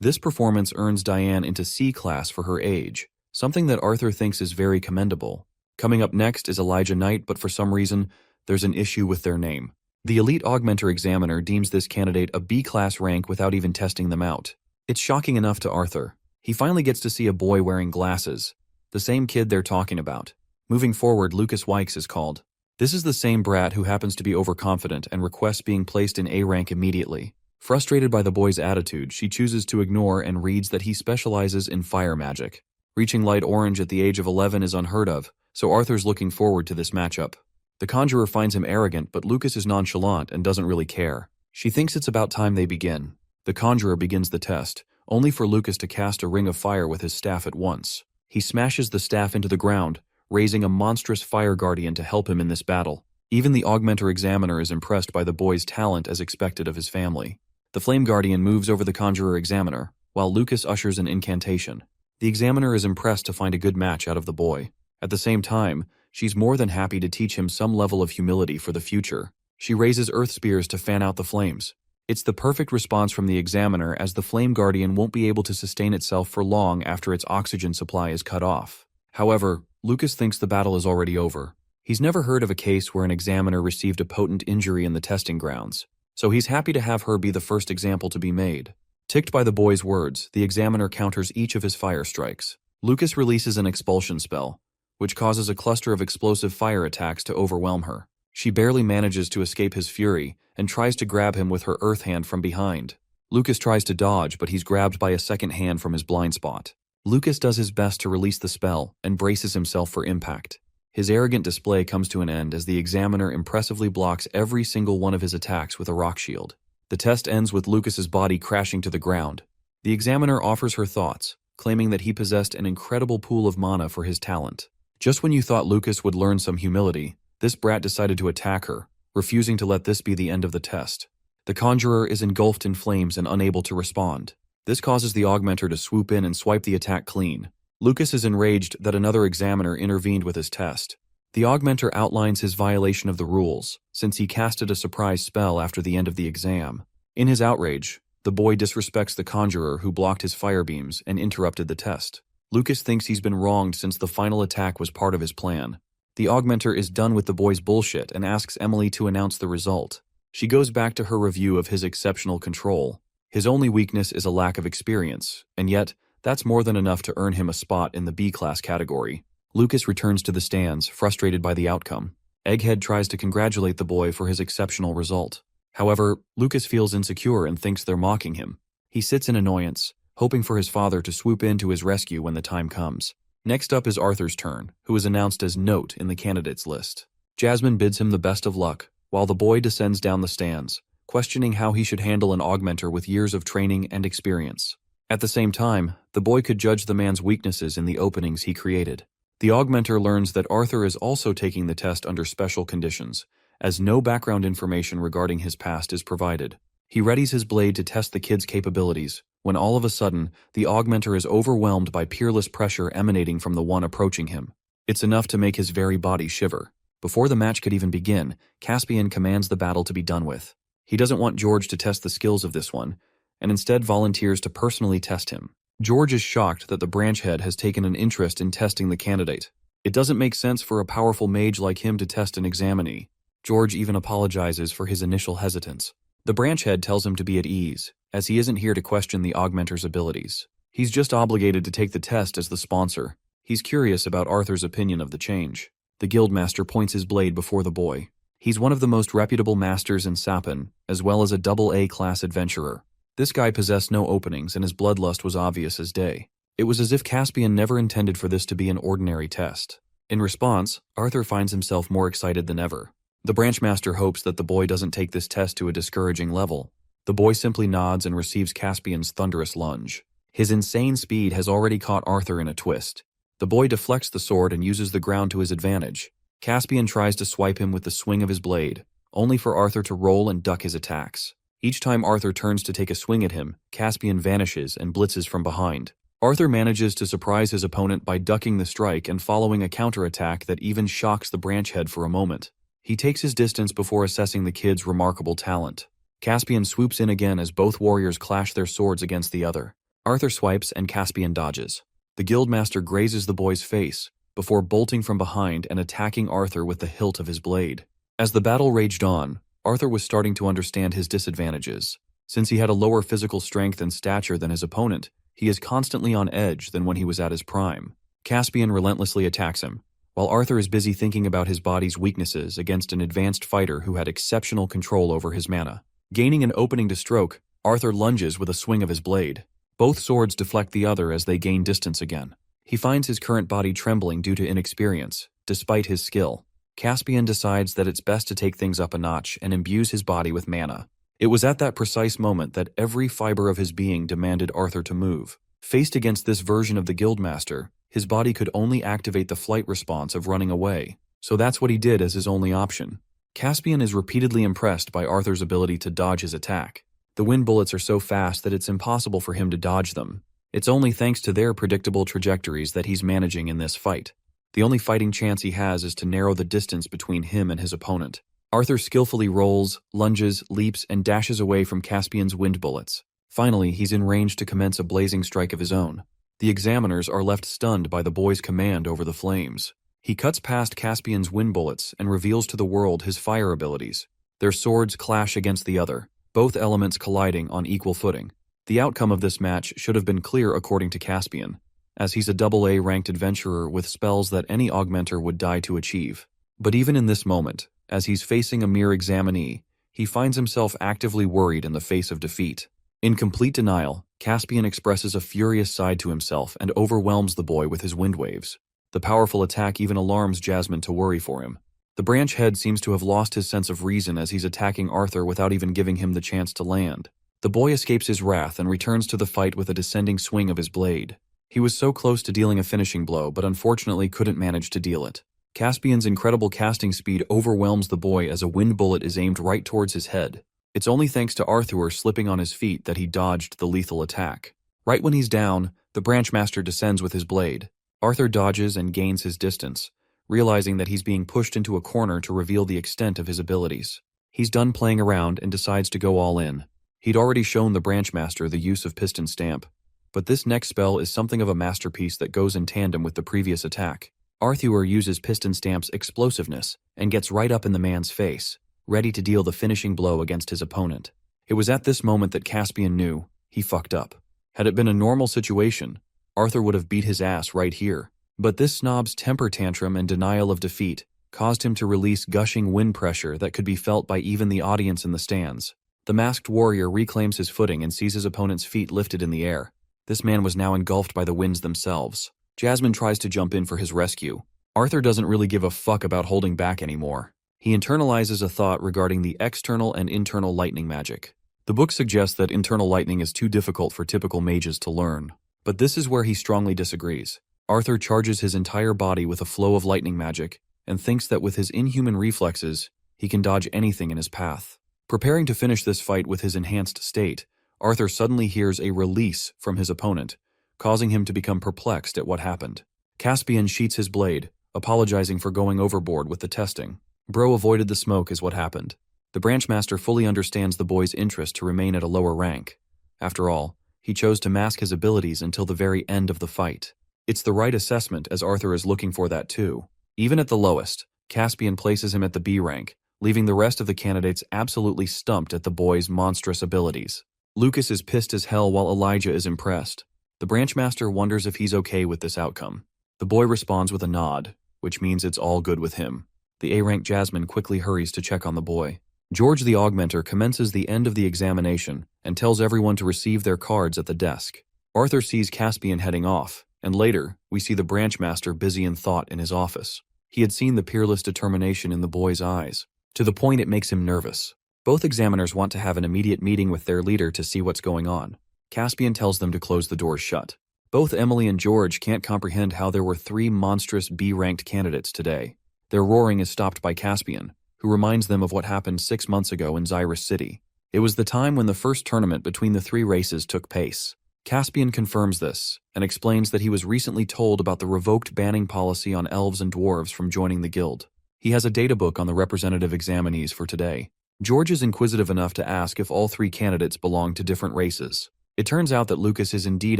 This performance earns Diane into C-class for her age, something that Arthur thinks is very commendable. Coming up next is Elijah Knight, but for some reason, there's an issue with their name. The elite augmenter examiner deems this candidate a B-class rank without even testing them out. It's shocking enough to Arthur. He finally gets to see a boy wearing glasses, the same kid they're talking about. Moving forward, Lucas Wykes is called. This is the same brat who happens to be overconfident and requests being placed in A rank immediately. Frustrated by the boy's attitude, she chooses to ignore and reads that he specializes in fire magic. Reaching light orange at the age of 11 is unheard of, so Arthur's looking forward to this matchup. The conjurer finds him arrogant, but Lucas is nonchalant and doesn't really care. She thinks it's about time they begin. The conjurer begins the test, only for Lucas to cast a ring of fire with his staff at once. He smashes the staff into the ground, raising a monstrous fire guardian to help him in this battle. Even the augmenter examiner is impressed by the boy's talent as expected of his family. The flame guardian moves over the conjurer examiner, while Lucas ushers an incantation. The examiner is impressed to find a good match out of the boy. At the same time, she's more than happy to teach him some level of humility for the future. She raises earth spears to fan out the flames. It's the perfect response from the examiner, as the flame guardian won't be able to sustain itself for long after its oxygen supply is cut off. However, Lucas thinks the battle is already over. He's never heard of a case where an examiner received a potent injury in the testing grounds, so he's happy to have her be the first example to be made. Ticked by the boy's words, the examiner counters each of his fire strikes. Lucas releases an expulsion spell, which causes a cluster of explosive fire attacks to overwhelm her. She barely manages to escape his fury and tries to grab him with her earth hand from behind. Lucas tries to dodge, but he's grabbed by a second hand from his blind spot. Lucas does his best to release the spell and braces himself for impact. His arrogant display comes to an end as the examiner impressively blocks every single one of his attacks with a rock shield. The test ends with Lucas's body crashing to the ground. The examiner offers her thoughts, claiming that he possessed an incredible pool of mana for his talent. Just when you thought Lucas would learn some humility, this brat decided to attack her, refusing to let this be the end of the test. The conjurer is engulfed in flames and unable to respond. This causes the augmenter to swoop in and swipe the attack clean. Lucas is enraged that another examiner intervened with his test. The augmenter outlines his violation of the rules, since he casted a surprise spell after the end of the exam. In his outrage, the boy disrespects the conjurer who blocked his fire beams and interrupted the test. Lucas thinks he's been wronged since the final attack was part of his plan. The augmenter is done with the boy's bullshit and asks Emily to announce the result. She goes back to her review of his exceptional control. His only weakness is a lack of experience, and yet, that's more than enough to earn him a spot in the B-class category. Lucas returns to the stands, frustrated by the outcome. Egghead tries to congratulate the boy for his exceptional result. However, Lucas feels insecure and thinks they're mocking him. He sits in annoyance, hoping for his father to swoop in to his rescue when the time comes. Next up is Arthur's turn, who is announced as Note in the candidates list. Jasmine bids him the best of luck, while the boy descends down the stands, questioning how he should handle an augmenter with years of training and experience. At the same time, the boy could judge the man's weaknesses in the openings he created. The augmenter learns that Arthur is also taking the test under special conditions, as no background information regarding his past is provided. He readies his blade to test the kid's capabilities, when all of a sudden, the augmenter is overwhelmed by peerless pressure emanating from the one approaching him. It's enough to make his very body shiver. Before the match could even begin, Caspian commands the battle to be done with. He doesn't want George to test the skills of this one, and instead volunteers to personally test him. George is shocked that the branch head has taken an interest in testing the candidate. It doesn't make sense for a powerful mage like him to test an examinee. George even apologizes for his initial hesitance. The branch head tells him to be at ease, as he isn't here to question the augmenter's abilities. He's just obligated to take the test as the sponsor. He's curious about Arthur's opinion of the change. The guildmaster points his blade before the boy. He's one of the most reputable masters in Sapin, as well as a AA class adventurer. This guy possessed no openings and his bloodlust was obvious as day. It was as if Caspian never intended for this to be an ordinary test. In response, Arthur finds himself more excited than ever. The branchmaster hopes that the boy doesn't take this test to a discouraging level. The boy simply nods and receives Caspian's thunderous lunge. His insane speed has already caught Arthur in a twist. The boy deflects the sword and uses the ground to his advantage. Caspian tries to swipe him with the swing of his blade, only for Arthur to roll and duck his attacks. Each time Arthur turns to take a swing at him, Caspian vanishes and blitzes from behind. Arthur manages to surprise his opponent by ducking the strike and following a counterattack that even shocks the branch head for a moment. He takes his distance before assessing the kid's remarkable talent. Caspian swoops in again as both warriors clash their swords against the other. Arthur swipes and Caspian dodges. The guildmaster grazes the boy's face, before bolting from behind and attacking Arthur with the hilt of his blade. As the battle raged on, Arthur was starting to understand his disadvantages. Since he had a lower physical strength and stature than his opponent, he is constantly on edge than when he was at his prime. Caspian relentlessly attacks him, while Arthur is busy thinking about his body's weaknesses against an advanced fighter who had exceptional control over his mana. Gaining an opening to stroke, Arthur lunges with a swing of his blade. Both swords deflect the other as they gain distance again. He finds his current body trembling due to inexperience, despite his skill. Caspian decides that it's best to take things up a notch and imbues his body with mana. It was at that precise moment that every fiber of his being demanded Arthur to move. Faced against this version of the guildmaster, his body could only activate the flight response of running away, so that's what he did as his only option. Caspian is repeatedly impressed by Arthur's ability to dodge his attack. The wind bullets are so fast that it's impossible for him to dodge them. It's only thanks to their predictable trajectories that he's managing in this fight. The only fighting chance he has is to narrow the distance between him and his opponent. Arthur skillfully rolls, lunges, leaps, and dashes away from Caspian's wind bullets. Finally, he's in range to commence a blazing strike of his own. The examiners are left stunned by the boy's command over the flames. He cuts past Caspian's wind bullets and reveals to the world his fire abilities. Their swords clash against the other, both elements colliding on equal footing. The outcome of this match should have been clear according to Caspian, as he's a AA ranked adventurer with spells that any augmenter would die to achieve. But even in this moment, as he's facing a mere examinee, he finds himself actively worried in the face of defeat. In complete denial, Caspian expresses a furious side to himself and overwhelms the boy with his wind waves. The powerful attack even alarms Jasmine to worry for him. The branch head seems to have lost his sense of reason as he's attacking Arthur without even giving him the chance to land. The boy escapes his wrath and returns to the fight with a descending swing of his blade. He was so close to dealing a finishing blow, but unfortunately couldn't manage to deal it. Caspian's incredible casting speed overwhelms the boy as a wind bullet is aimed right towards his head. It's only thanks to Arthur slipping on his feet that he dodged the lethal attack. Right when he's down, the branch master descends with his blade. Arthur dodges and gains his distance, realizing that he's being pushed into a corner to reveal the extent of his abilities. He's done playing around and decides to go all in. He'd already shown the branch master the use of piston stamp, but this next spell is something of a masterpiece that goes in tandem with the previous attack. Arthur uses piston stamp's explosiveness and gets right up in the man's face, ready to deal the finishing blow against his opponent. It was at this moment that Caspian knew he fucked up. Had it been a normal situation, Arthur would have beat his ass right here. But this snob's temper tantrum and denial of defeat caused him to release gushing wind pressure that could be felt by even the audience in the stands. The masked warrior reclaims his footing and sees his opponent's feet lifted in the air. This man was now engulfed by the winds themselves. Jasmine tries to jump in for his rescue. Arthur doesn't really give a fuck about holding back anymore. He internalizes a thought regarding the external and internal lightning magic. The book suggests that internal lightning is too difficult for typical mages to learn. But this is where he strongly disagrees. Arthur charges his entire body with a flow of lightning magic and thinks that with his inhuman reflexes, he can dodge anything in his path. Preparing to finish this fight with his enhanced state, Arthur suddenly hears a release from his opponent, causing him to become perplexed at what happened. Caspian sheaths his blade, apologizing for going overboard with the testing. Bro avoided the smoke is what happened. The branch master fully understands the boy's interest to remain at a lower rank. After all, he chose to mask his abilities until the very end of the fight. It's the right assessment, as Arthur is looking for that too. Even at the lowest, Caspian places him at the B rank, leaving the rest of the candidates absolutely stumped at the boy's monstrous abilities. Lucas is pissed as hell while Elijah is impressed. The branch master wonders if he's okay with this outcome. The boy responds with a nod, which means it's all good with him. The A-rank Jasmine quickly hurries to check on the boy. George the Augmenter commences the end of the examination and tells everyone to receive their cards at the desk. Arthur sees Caspian heading off, and later, we see the branch master busy in thought in his office. He had seen the peerless determination in the boy's eyes, to the point it makes him nervous. Both examiners want to have an immediate meeting with their leader to see what's going on. Caspian tells them to close the doors shut. Both Emily and George can't comprehend how there were 3 monstrous B-ranked candidates today. Their roaring is stopped by Caspian, who reminds them of what happened 6 months ago in Xyrus City. It was the time when the first tournament between the 3 races took place. Caspian confirms this, and explains that he was recently told about the revoked banning policy on elves and dwarves from joining the guild. He has a databook on the representative examinees for today. George is inquisitive enough to ask if all 3 candidates belong to different races. It turns out that Lucas is indeed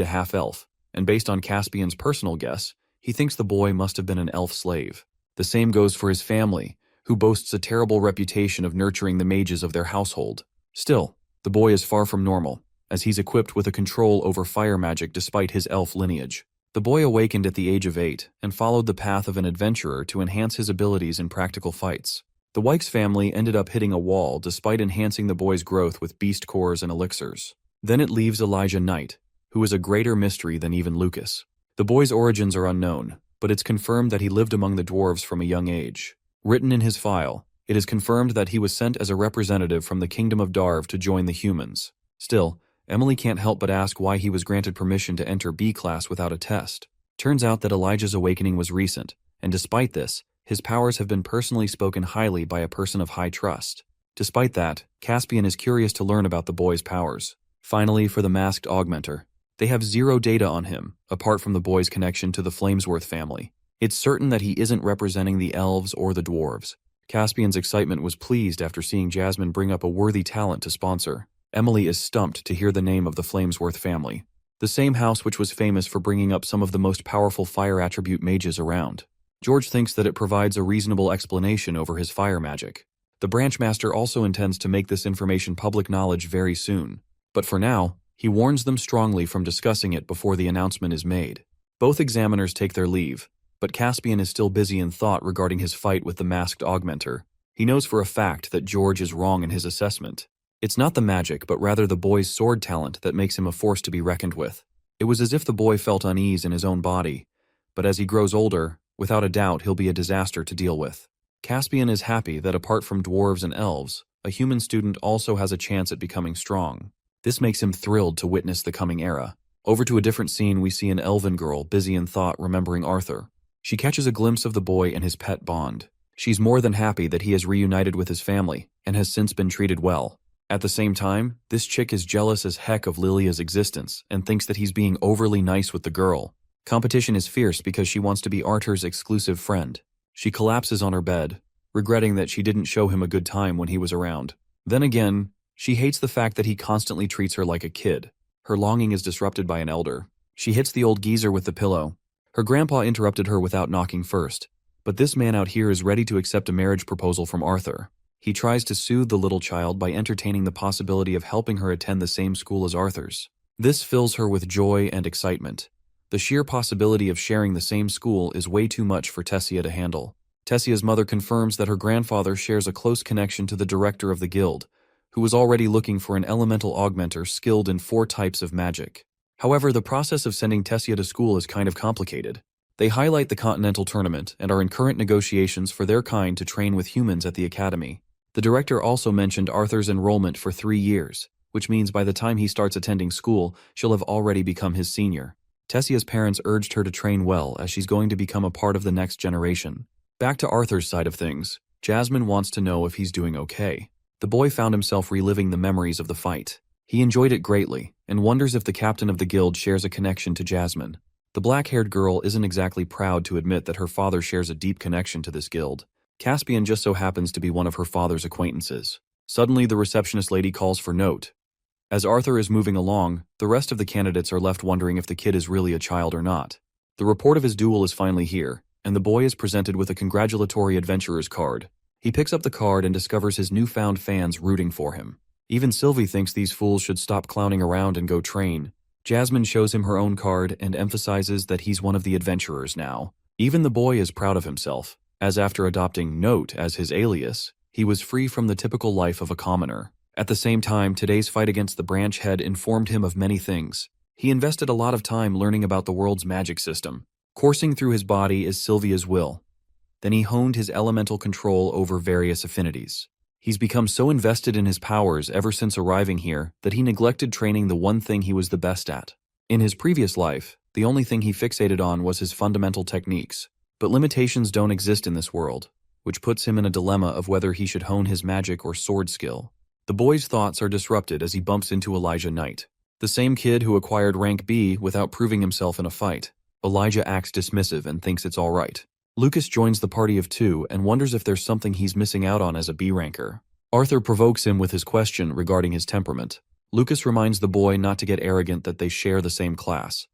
a half-elf, and based on Caspian's personal guess, he thinks the boy must have been an elf slave. The same goes for his family, who boasts a terrible reputation of nurturing the mages of their household. Still, the boy is far from normal, as he's equipped with a control over fire magic despite his elf lineage. The boy awakened at the age of 8 and followed the path of an adventurer to enhance his abilities in practical fights. The Wykes family ended up hitting a wall despite enhancing the boy's growth with beast cores and elixirs. Then it leaves Elijah Knight, who is a greater mystery than even Lucas. The boy's origins are unknown, but it's confirmed that he lived among the dwarves from a young age. Written in his file, it is confirmed that he was sent as a representative from the Kingdom of Darv to join the humans. Still, Emily can't help but ask why he was granted permission to enter B-class without a test. Turns out that Elijah's awakening was recent, and despite this, his powers have been personally spoken highly by a person of high trust. Despite that, Caspian is curious to learn about the boy's powers. Finally, for the masked augmenter, they have 0 data on him, apart from the boy's connection to the Flamesworth family. It's certain that he isn't representing the elves or the dwarves. Caspian's excitement was pleased after seeing Jasmine bring up a worthy talent to sponsor. Emily is stumped to hear the name of the Flamesworth family. the same house which was famous for bringing up some of the most powerful fire attribute mages around. George thinks that it provides a reasonable explanation over his fire magic. The branch master also intends to make this information public knowledge very soon, but for now, he warns them strongly from discussing it before the announcement is made. Both examiners take their leave, but Caspian is still busy in thought regarding his fight with the masked augmenter. He knows for a fact that George is wrong in his assessment. It's not the magic, but rather the boy's sword talent that makes him a force to be reckoned with. It was as if the boy felt unease in his own body, but as he grows older, without a doubt he'll be a disaster to deal with. Caspian is happy that apart from dwarves and elves, a human student also has a chance at becoming strong. This makes him thrilled to witness the coming era. Over to a different scene, we see an elven girl busy in thought remembering Arthur. She catches a glimpse of the boy and his pet bond. She's more than happy that he has reunited with his family and has since been treated well. At the same time, this chick is jealous as heck of Lilia's existence and thinks that he's being overly nice with the girl. Competition is fierce because she wants to be Arthur's exclusive friend. She collapses on her bed, regretting that she didn't show him a good time when he was around. Then again, she hates the fact that he constantly treats her like a kid. Her longing is disrupted by an elder. She hits the old geezer with the pillow. Her grandpa interrupted her without knocking first, but this man out here is ready to accept a marriage proposal from Arthur. He tries to soothe the little child by entertaining the possibility of helping her attend the same school as Arthur's. This fills her with joy and excitement. The sheer possibility of sharing the same school is way too much for Tessia to handle. Tessia's mother confirms that her grandfather shares a close connection to the director of the guild, who was already looking for an elemental augmenter skilled in 4 types of magic. However, the process of sending Tessia to school is kind of complicated. They highlight the Continental Tournament and are in current negotiations for their kind to train with humans at the academy. The director also mentioned Arthur's enrollment for 3 years, which means by the time he starts attending school, she'll have already become his senior. Tessia's parents urged her to train well as she's going to become a part of the next generation. Back to Arthur's side of things, Jasmine wants to know if he's doing okay. The boy found himself reliving the memories of the fight. He enjoyed it greatly and wonders if the captain of the guild shares a connection to Jasmine. The black-haired girl isn't exactly proud to admit that her father shares a deep connection to this guild. Caspian just so happens to be one of her father's acquaintances. Suddenly, the receptionist lady calls for note. As Arthur is moving along, the rest of the candidates are left wondering if the kid is really a child or not. The report of his duel is finally here, and the boy is presented with a congratulatory adventurer's card. He picks up the card and discovers his newfound fans rooting for him. Even Sylvie thinks these fools should stop clowning around and go train. Jasmine shows him her own card and emphasizes that he's one of the adventurers now. Even the boy is proud of himself, as after adopting Note as his alias, he was free from the typical life of a commoner. At the same time, today's fight against the branch head informed him of many things. He invested a lot of time learning about the world's magic system. Coursing through his body is Sylvia's will. Then he honed his elemental control over various affinities. He's become so invested in his powers ever since arriving here that he neglected training the one thing he was the best at. In his previous life, the only thing he fixated on was his fundamental techniques. But limitations don't exist in this world, which puts him in a dilemma of whether he should hone his magic or sword skill. The boy's thoughts are disrupted as he bumps into Elijah Knight, the same kid who acquired rank B without proving himself in a fight. Elijah acts dismissive and thinks it's all right. Lucas joins the party of 2 and wonders if there's something he's missing out on as a B ranker. Arthur provokes him with his question regarding his temperament. Lucas reminds the boy not to get arrogant that they share the same class,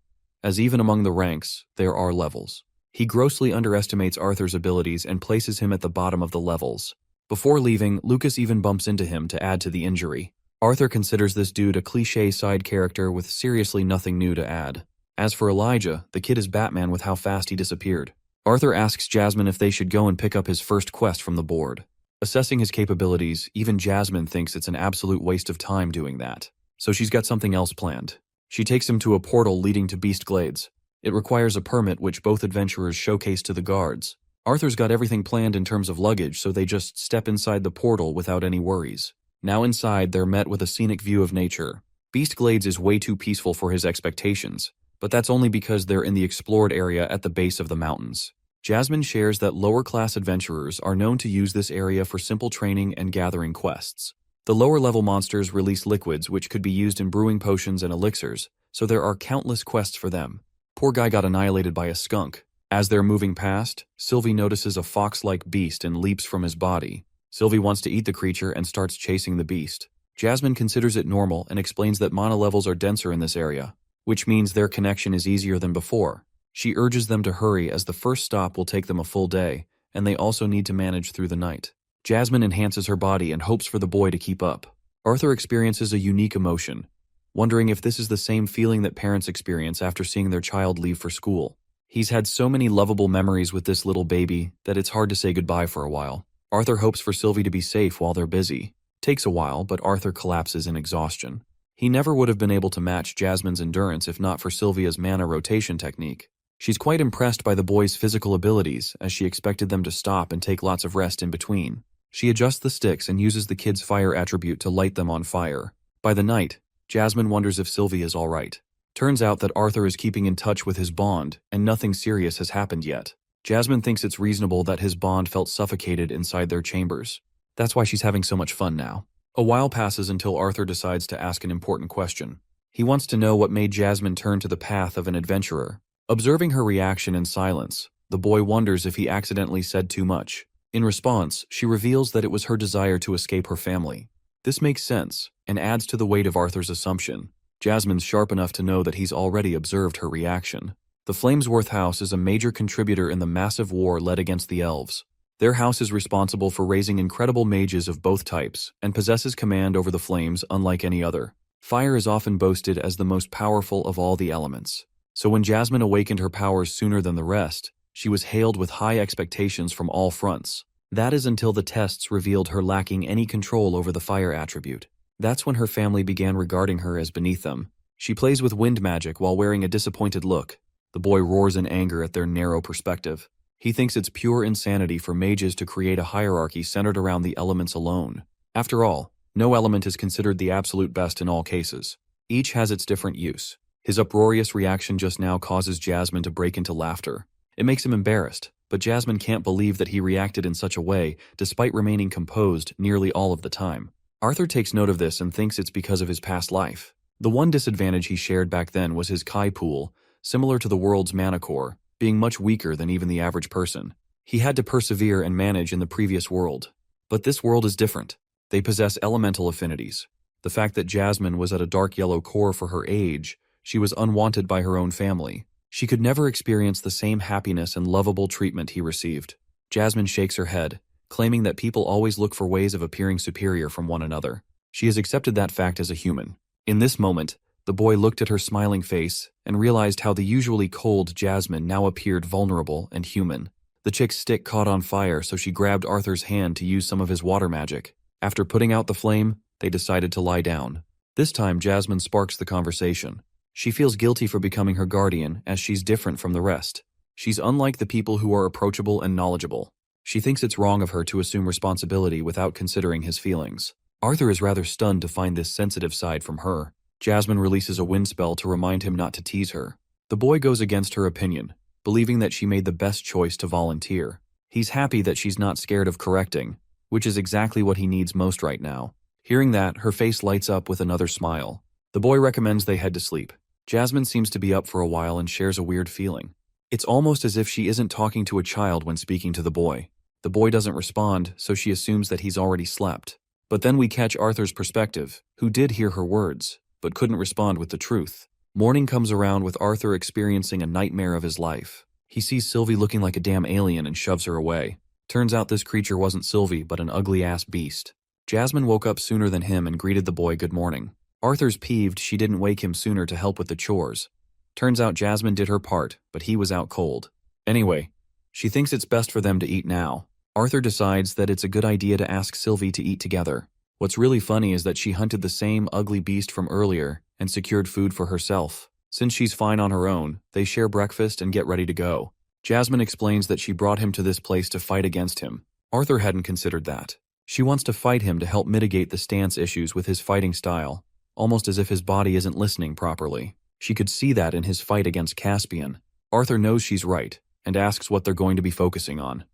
as even among the ranks, there are levels. He grossly underestimates Arthur's abilities and places him at the bottom of the levels. Before leaving, Lucas even bumps into him to add to the injury. Arthur considers this dude a cliché side character with seriously nothing new to add. As for Elijah, the kid is Batman with how fast he disappeared. Arthur asks Jasmine if they should go and pick up his first quest from the board. Assessing his capabilities, even Jasmine thinks it's an absolute waste of time doing that. So she's got something else planned. She takes him to a portal leading to Beast Glades. It requires a permit which both adventurers showcase to the guards. Arthur's got everything planned in terms of luggage, so they just step inside the portal without any worries. Now inside, they're met with a scenic view of nature. Beast Glades is way too peaceful for his expectations, but that's only because they're in the explored area at the base of the mountains. Jasmine shares that lower-class adventurers are known to use this area for simple training and gathering quests. The lower-level monsters release liquids which could be used in brewing potions and elixirs, so there are countless quests for them. Poor guy got annihilated by a skunk. As they're moving past, Sylvie notices a fox-like beast and leaps from his body. Sylvie wants to eat the creature and starts chasing the beast. Jasmine considers it normal and explains that mana levels are denser in this area. which means their connection is easier than before. She urges them to hurry as the first stop will take them a full day, and they also need to manage through the night. Jasmine enhances her body and hopes for the boy to keep up. Arthur experiences a unique emotion, wondering if this is the same feeling that parents experience after seeing their child leave for school. He's had so many lovable memories with this little baby that it's hard to say goodbye for a while. Arthur hopes for Sylvie to be safe while they're busy. Takes a while, but Arthur collapses in exhaustion. He never would have been able to match Jasmine's endurance if not for Sylvia's mana rotation technique. She's quite impressed by the boys' physical abilities, as she expected them to stop and take lots of rest in between. She adjusts the sticks and uses the kid's fire attribute to light them on fire. By the night, Jasmine wonders if Sylvie is alright. Turns out that Arthur is keeping in touch with his bond, and nothing serious has happened yet. Jasmine thinks it's reasonable that his bond felt suffocated inside their chambers. That's why she's having so much fun now. A while passes until Arthur decides to ask an important question. He wants to know what made Jasmine turn to the path of an adventurer. Observing her reaction in silence, the boy wonders if he accidentally said too much. In response, she reveals that it was her desire to escape her family. This makes sense, and adds to the weight of Arthur's assumption. Jasmine's sharp enough to know that he's already observed her reaction. The Flamesworth house is a major contributor in the massive war led against the elves. Their house is responsible for raising incredible mages of both types, and possesses command over the flames unlike any other. Fire is often boasted as the most powerful of all the elements. So when Jasmine awakened her powers sooner than the rest, she was hailed with high expectations from all fronts. That is until the tests revealed her lacking any control over the fire attribute. That's when her family began regarding her as beneath them. She plays with wind magic while wearing a disappointed look. The boy roars in anger at their narrow perspective. He thinks it's pure insanity for mages to create a hierarchy centered around the elements alone. After all, no element is considered the absolute best in all cases. Each has its different use. His uproarious reaction just now causes Jasmine to break into laughter. It makes him embarrassed, but Jasmine can't believe that he reacted in such a way, despite remaining composed nearly all of the time. Arthur takes note of this and thinks it's because of his past life. The one disadvantage he shared back then was his Kai pool, similar to the world's mana core, being much weaker than even the average person. He had to persevere and manage in the previous world. But this world is different. They possess elemental affinities. The fact that Jasmine was at a dark yellow core for her age, she was unwanted by her own family. She could never experience the same happiness and lovable treatment he received. Jasmine shakes her head, claiming that people always look for ways of appearing superior from one another. She has accepted that fact as a human. In this moment, the boy looked at her smiling face and realized how the usually cold Jasmine now appeared vulnerable and human. The chick's stick caught on fire, so she grabbed Arthur's hand to use some of his water magic. After putting out the flame, they decided to lie down. This time, Jasmine sparks the conversation. She feels guilty for becoming her guardian, as she's different from the rest. She's unlike the people who are approachable and knowledgeable. She thinks it's wrong of her to assume responsibility without considering his feelings. Arthur is rather stunned to find this sensitive side from her. Jasmine releases a wind spell to remind him not to tease her. The boy goes against her opinion, believing that she made the best choice to volunteer. He's happy that she's not scared of correcting, which is exactly what he needs most right now. Hearing that, her face lights up with another smile. The boy recommends they head to sleep. Jasmine seems to be up for a while and shares a weird feeling. It's almost as if she isn't talking to a child when speaking to the boy. The boy doesn't respond, so she assumes that he's already slept. But then we catch Arthur's perspective, who did hear her words, but couldn't respond with the truth. Morning comes around with Arthur experiencing a nightmare of his life. He sees Sylvie looking like a damn alien and shoves her away. Turns out this creature wasn't Sylvie, but an ugly-ass beast. Jasmine woke up sooner than him and greeted the boy good morning. Arthur's peeved she didn't wake him sooner to help with the chores. Turns out Jasmine did her part, but he was out cold. Anyway, she thinks it's best for them to eat now. Arthur decides that it's a good idea to ask Sylvie to eat together. What's really funny is that she hunted the same ugly beast from earlier and secured food for herself. Since she's fine on her own, they share breakfast and get ready to go. Jasmine explains that she brought him to this place to fight against him. Arthur hadn't considered that. She wants to fight him to help mitigate the stance issues with his fighting style, almost as if his body isn't listening properly. She could see that in his fight against Caspian. Arthur knows she's right, and asks what they're going to be focusing on.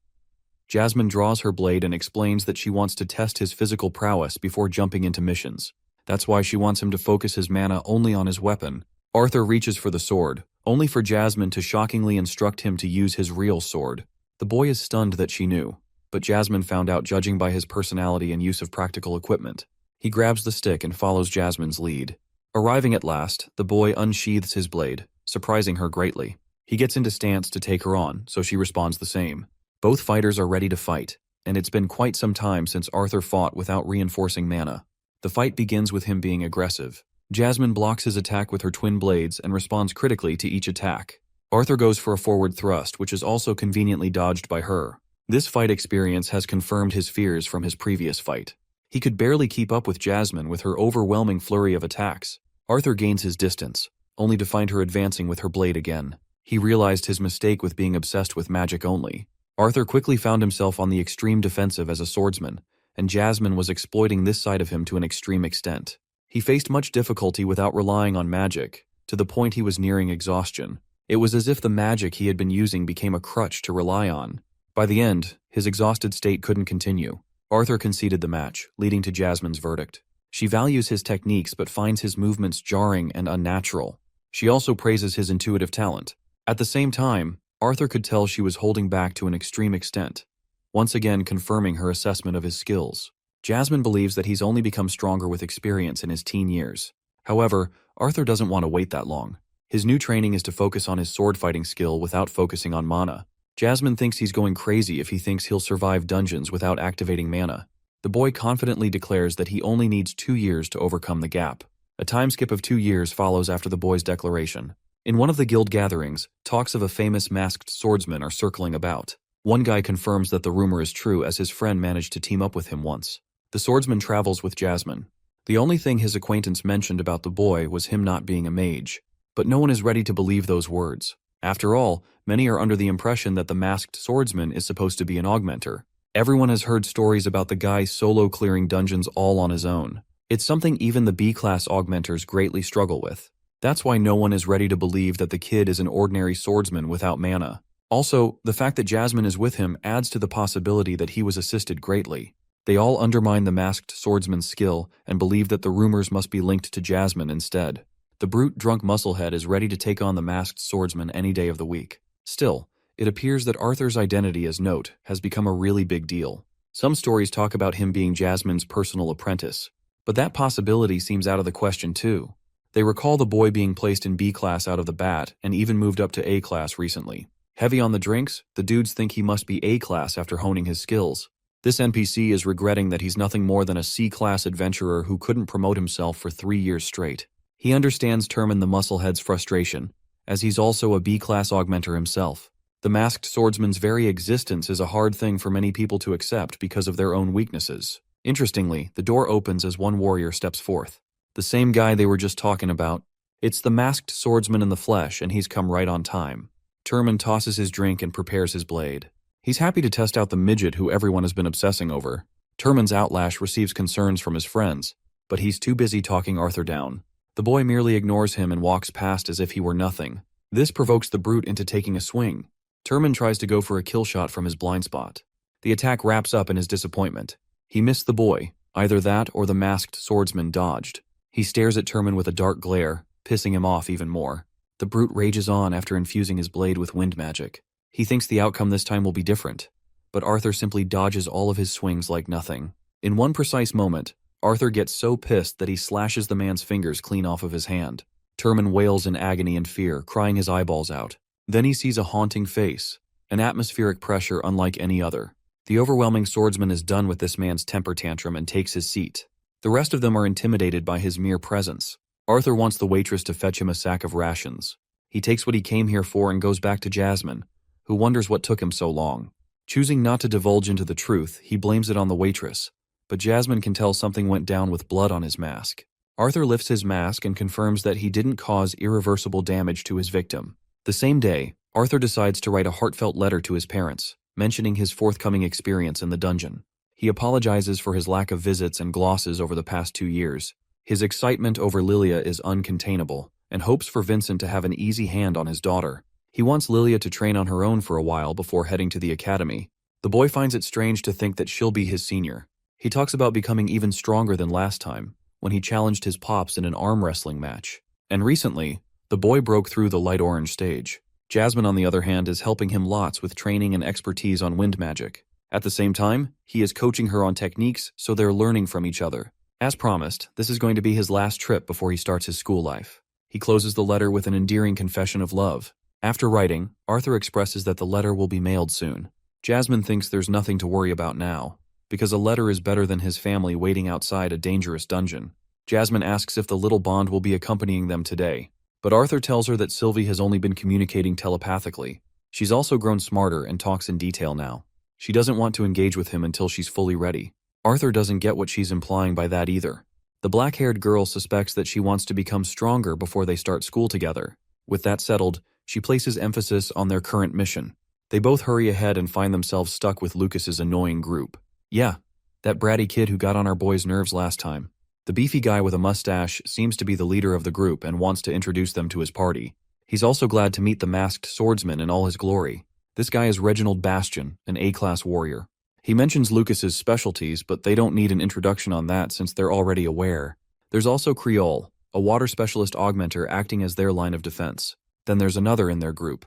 Jasmine draws her blade and explains that she wants to test his physical prowess before jumping into missions. That's why she wants him to focus his mana only on his weapon. Arthur reaches for the sword, only for Jasmine to shockingly instruct him to use his real sword. The boy is stunned that she knew, but Jasmine found out judging by his personality and use of practical equipment. He grabs the stick and follows Jasmine's lead. Arriving at last, the boy unsheathes his blade, surprising her greatly. He gets into stance to take her on, so she responds the same. Both fighters are ready to fight, and it's been quite some time since Arthur fought without reinforcing mana. The fight begins with him being aggressive. Jasmine blocks his attack with her twin blades and responds critically to each attack. Arthur goes for a forward thrust, which is also conveniently dodged by her. This fight experience has confirmed his fears from his previous fight. He could barely keep up with Jasmine with her overwhelming flurry of attacks. Arthur gains his distance, only to find her advancing with her blade again. He realized his mistake with being obsessed with magic only. Arthur quickly found himself on the extreme defensive as a swordsman, and Jasmine was exploiting this side of him to an extreme extent. He faced much difficulty without relying on magic, to the point he was nearing exhaustion. It was as if the magic he had been using became a crutch to rely on. By the end, his exhausted state couldn't continue. Arthur conceded the match, leading to Jasmine's verdict. She values his techniques but finds his movements jarring and unnatural. She also praises his intuitive talent. At the same time, Arthur could tell she was holding back to an extreme extent, once again confirming her assessment of his skills. Jasmine believes that he's only become stronger with experience in his teen years. However, Arthur doesn't want to wait that long. His new training is to focus on his sword fighting skill without focusing on mana. Jasmine thinks he's going crazy if he thinks he'll survive dungeons without activating mana. The boy confidently declares that he only needs 2 years to overcome the gap. A time skip of 2 years follows after the boy's declaration. In one of the guild gatherings, talks of a famous masked swordsman are circling about. One guy confirms that the rumor is true as his friend managed to team up with him once. The swordsman travels with Jasmine. The only thing his acquaintance mentioned about the boy was him not being a mage. But no one is ready to believe those words. After all, many are under the impression that the masked swordsman is supposed to be an augmenter. Everyone has heard stories about the guy solo clearing dungeons all on his own. It's something even the B-class augmenters greatly struggle with. That's why no one is ready to believe that the kid is an ordinary swordsman without mana. Also, the fact that Jasmine is with him adds to the possibility that he was assisted greatly. They all undermine the masked swordsman's skill and believe that the rumors must be linked to Jasmine instead. The brute drunk musclehead is ready to take on the masked swordsman any day of the week. Still, it appears that Arthur's identity as Note has become a really big deal. Some stories talk about him being Jasmine's personal apprentice, but that possibility seems out of the question too. They recall the boy being placed in B-class out of the bat and even moved up to A-class recently. Heavy on the drinks, the dudes think he must be A-class after honing his skills. This NPC is regretting that he's nothing more than a C-class adventurer who couldn't promote himself for 3 years straight. He understands Termin the Musclehead's frustration, as he's also a B-class augmenter himself. The masked swordsman's very existence is a hard thing for many people to accept because of their own weaknesses. Interestingly, the door opens as one warrior steps forth. The same guy they were just talking about. It's the masked swordsman in the flesh, and he's come right on time. Termin tosses his drink and prepares his blade. He's happy to test out the midget who everyone has been obsessing over. Termin's outlash receives concerns from his friends, but he's too busy talking Arthur down. The boy merely ignores him and walks past as if he were nothing. This provokes the brute into taking a swing. Termin tries to go for a kill shot from his blind spot. The attack wraps up in his disappointment. He missed the boy. Either that or the masked swordsman dodged. He stares at Termin with a dark glare, pissing him off even more. The brute rages on after infusing his blade with wind magic. He thinks the outcome this time will be different, but Arthur simply dodges all of his swings like nothing. In one precise moment, Arthur gets so pissed that he slashes the man's fingers clean off of his hand. Termin wails in agony and fear, crying his eyeballs out. Then he sees a haunting face, an atmospheric pressure unlike any other. The overwhelming swordsman is done with this man's temper tantrum and takes his seat. The rest of them are intimidated by his mere presence. Arthur wants the waitress to fetch him a sack of rations. He takes what he came here for and goes back to Jasmine, who wonders what took him so long. Choosing not to divulge into the truth, he blames it on the waitress, but Jasmine can tell something went down with blood on his mask. Arthur lifts his mask and confirms that he didn't cause irreversible damage to his victim. The same day, Arthur decides to write a heartfelt letter to his parents, mentioning his forthcoming experience in the dungeon. He apologizes for his lack of visits and glosses over the past 2 years. His excitement over Lilia is uncontainable, and hopes for Vincent to have an easy hand on his daughter. He wants Lilia to train on her own for a while before heading to the academy. The boy finds it strange to think that she'll be his senior. He talks about becoming even stronger than last time, when he challenged his pops in an arm wrestling match. And recently, the boy broke through the light orange stage. Jasmine, on the other hand, is helping him lots with training and expertise on wind magic. At the same time, he is coaching her on techniques, so they're learning from each other. As promised, this is going to be his last trip before he starts his school life. He closes the letter with an endearing confession of love. After writing, Arthur expresses that the letter will be mailed soon. Jasmine thinks there's nothing to worry about now, because a letter is better than his family waiting outside a dangerous dungeon. Jasmine asks if the little Bond will be accompanying them today, but Arthur tells her that Sylvie has only been communicating telepathically. She's also grown smarter and talks in detail now. She doesn't want to engage with him until she's fully ready. Arthur doesn't get what she's implying by that either. The black-haired girl suspects that she wants to become stronger before they start school together. With that settled, she places emphasis on their current mission. They both hurry ahead and find themselves stuck with Lucas's annoying group. Yeah, that bratty kid who got on our boys' nerves last time. The beefy guy with a mustache seems to be the leader of the group and wants to introduce them to his party. He's also glad to meet the masked swordsman in all his glory. This guy is Reginald Bastion, an A-class warrior. He mentions Lucas's specialties, but they don't need an introduction on that since they're already aware. There's also Creole, a water specialist augmenter acting as their line of defense. Then there's another in their group,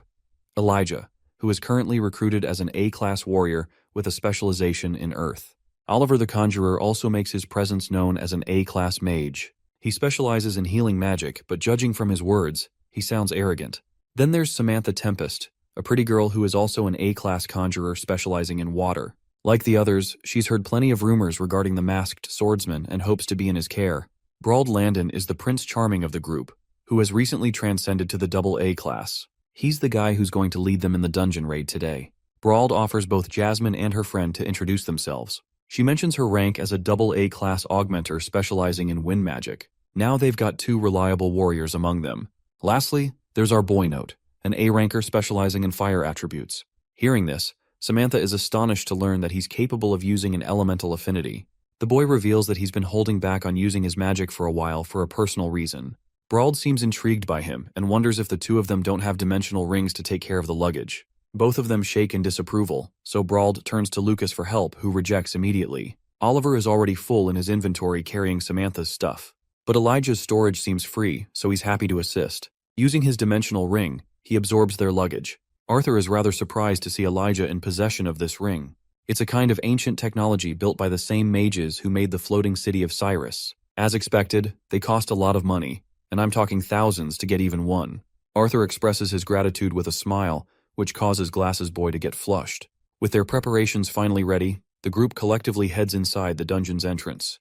Elijah, who is currently recruited as an A-class warrior with a specialization in Earth. Oliver the Conjurer also makes his presence known as an A-class mage. He specializes in healing magic, but judging from his words, he sounds arrogant. Then there's Samantha Tempest, a pretty girl who is also an A-class conjurer specializing in water. Like the others, she's heard plenty of rumors regarding the masked swordsman and hopes to be in his care. Brauld Landon is the Prince Charming of the group, who has recently transcended to the double A class. He's the guy who's going to lead them in the dungeon raid today. Brauld offers both Jasmine and her friend to introduce themselves. She mentions her rank as a double A class augmenter specializing in wind magic. Now they've got two reliable warriors among them. Lastly, there's our boy note, an A ranker specializing in fire attributes. Hearing this, Samantha is astonished to learn that he's capable of using an elemental affinity. The boy reveals that he's been holding back on using his magic for a while for a personal reason. Brauld seems intrigued by him and wonders if the two of them don't have dimensional rings to take care of the luggage. Both of them shake in disapproval, so Brauld turns to Lucas for help, who rejects immediately. Oliver is already full in his inventory carrying Samantha's stuff. But Elijah's storage seems free, so he's happy to assist. Using his dimensional ring, he absorbs their luggage. Arthur is rather surprised to see Elijah in possession of this ring. It's a kind of ancient technology built by the same mages who made the floating city of Cyrus. As expected, they cost a lot of money, and I'm talking thousands to get even one. Arthur expresses his gratitude with a smile, which causes Glasses Boy to get flushed. With their preparations finally ready, the group collectively heads inside the dungeon's entrance.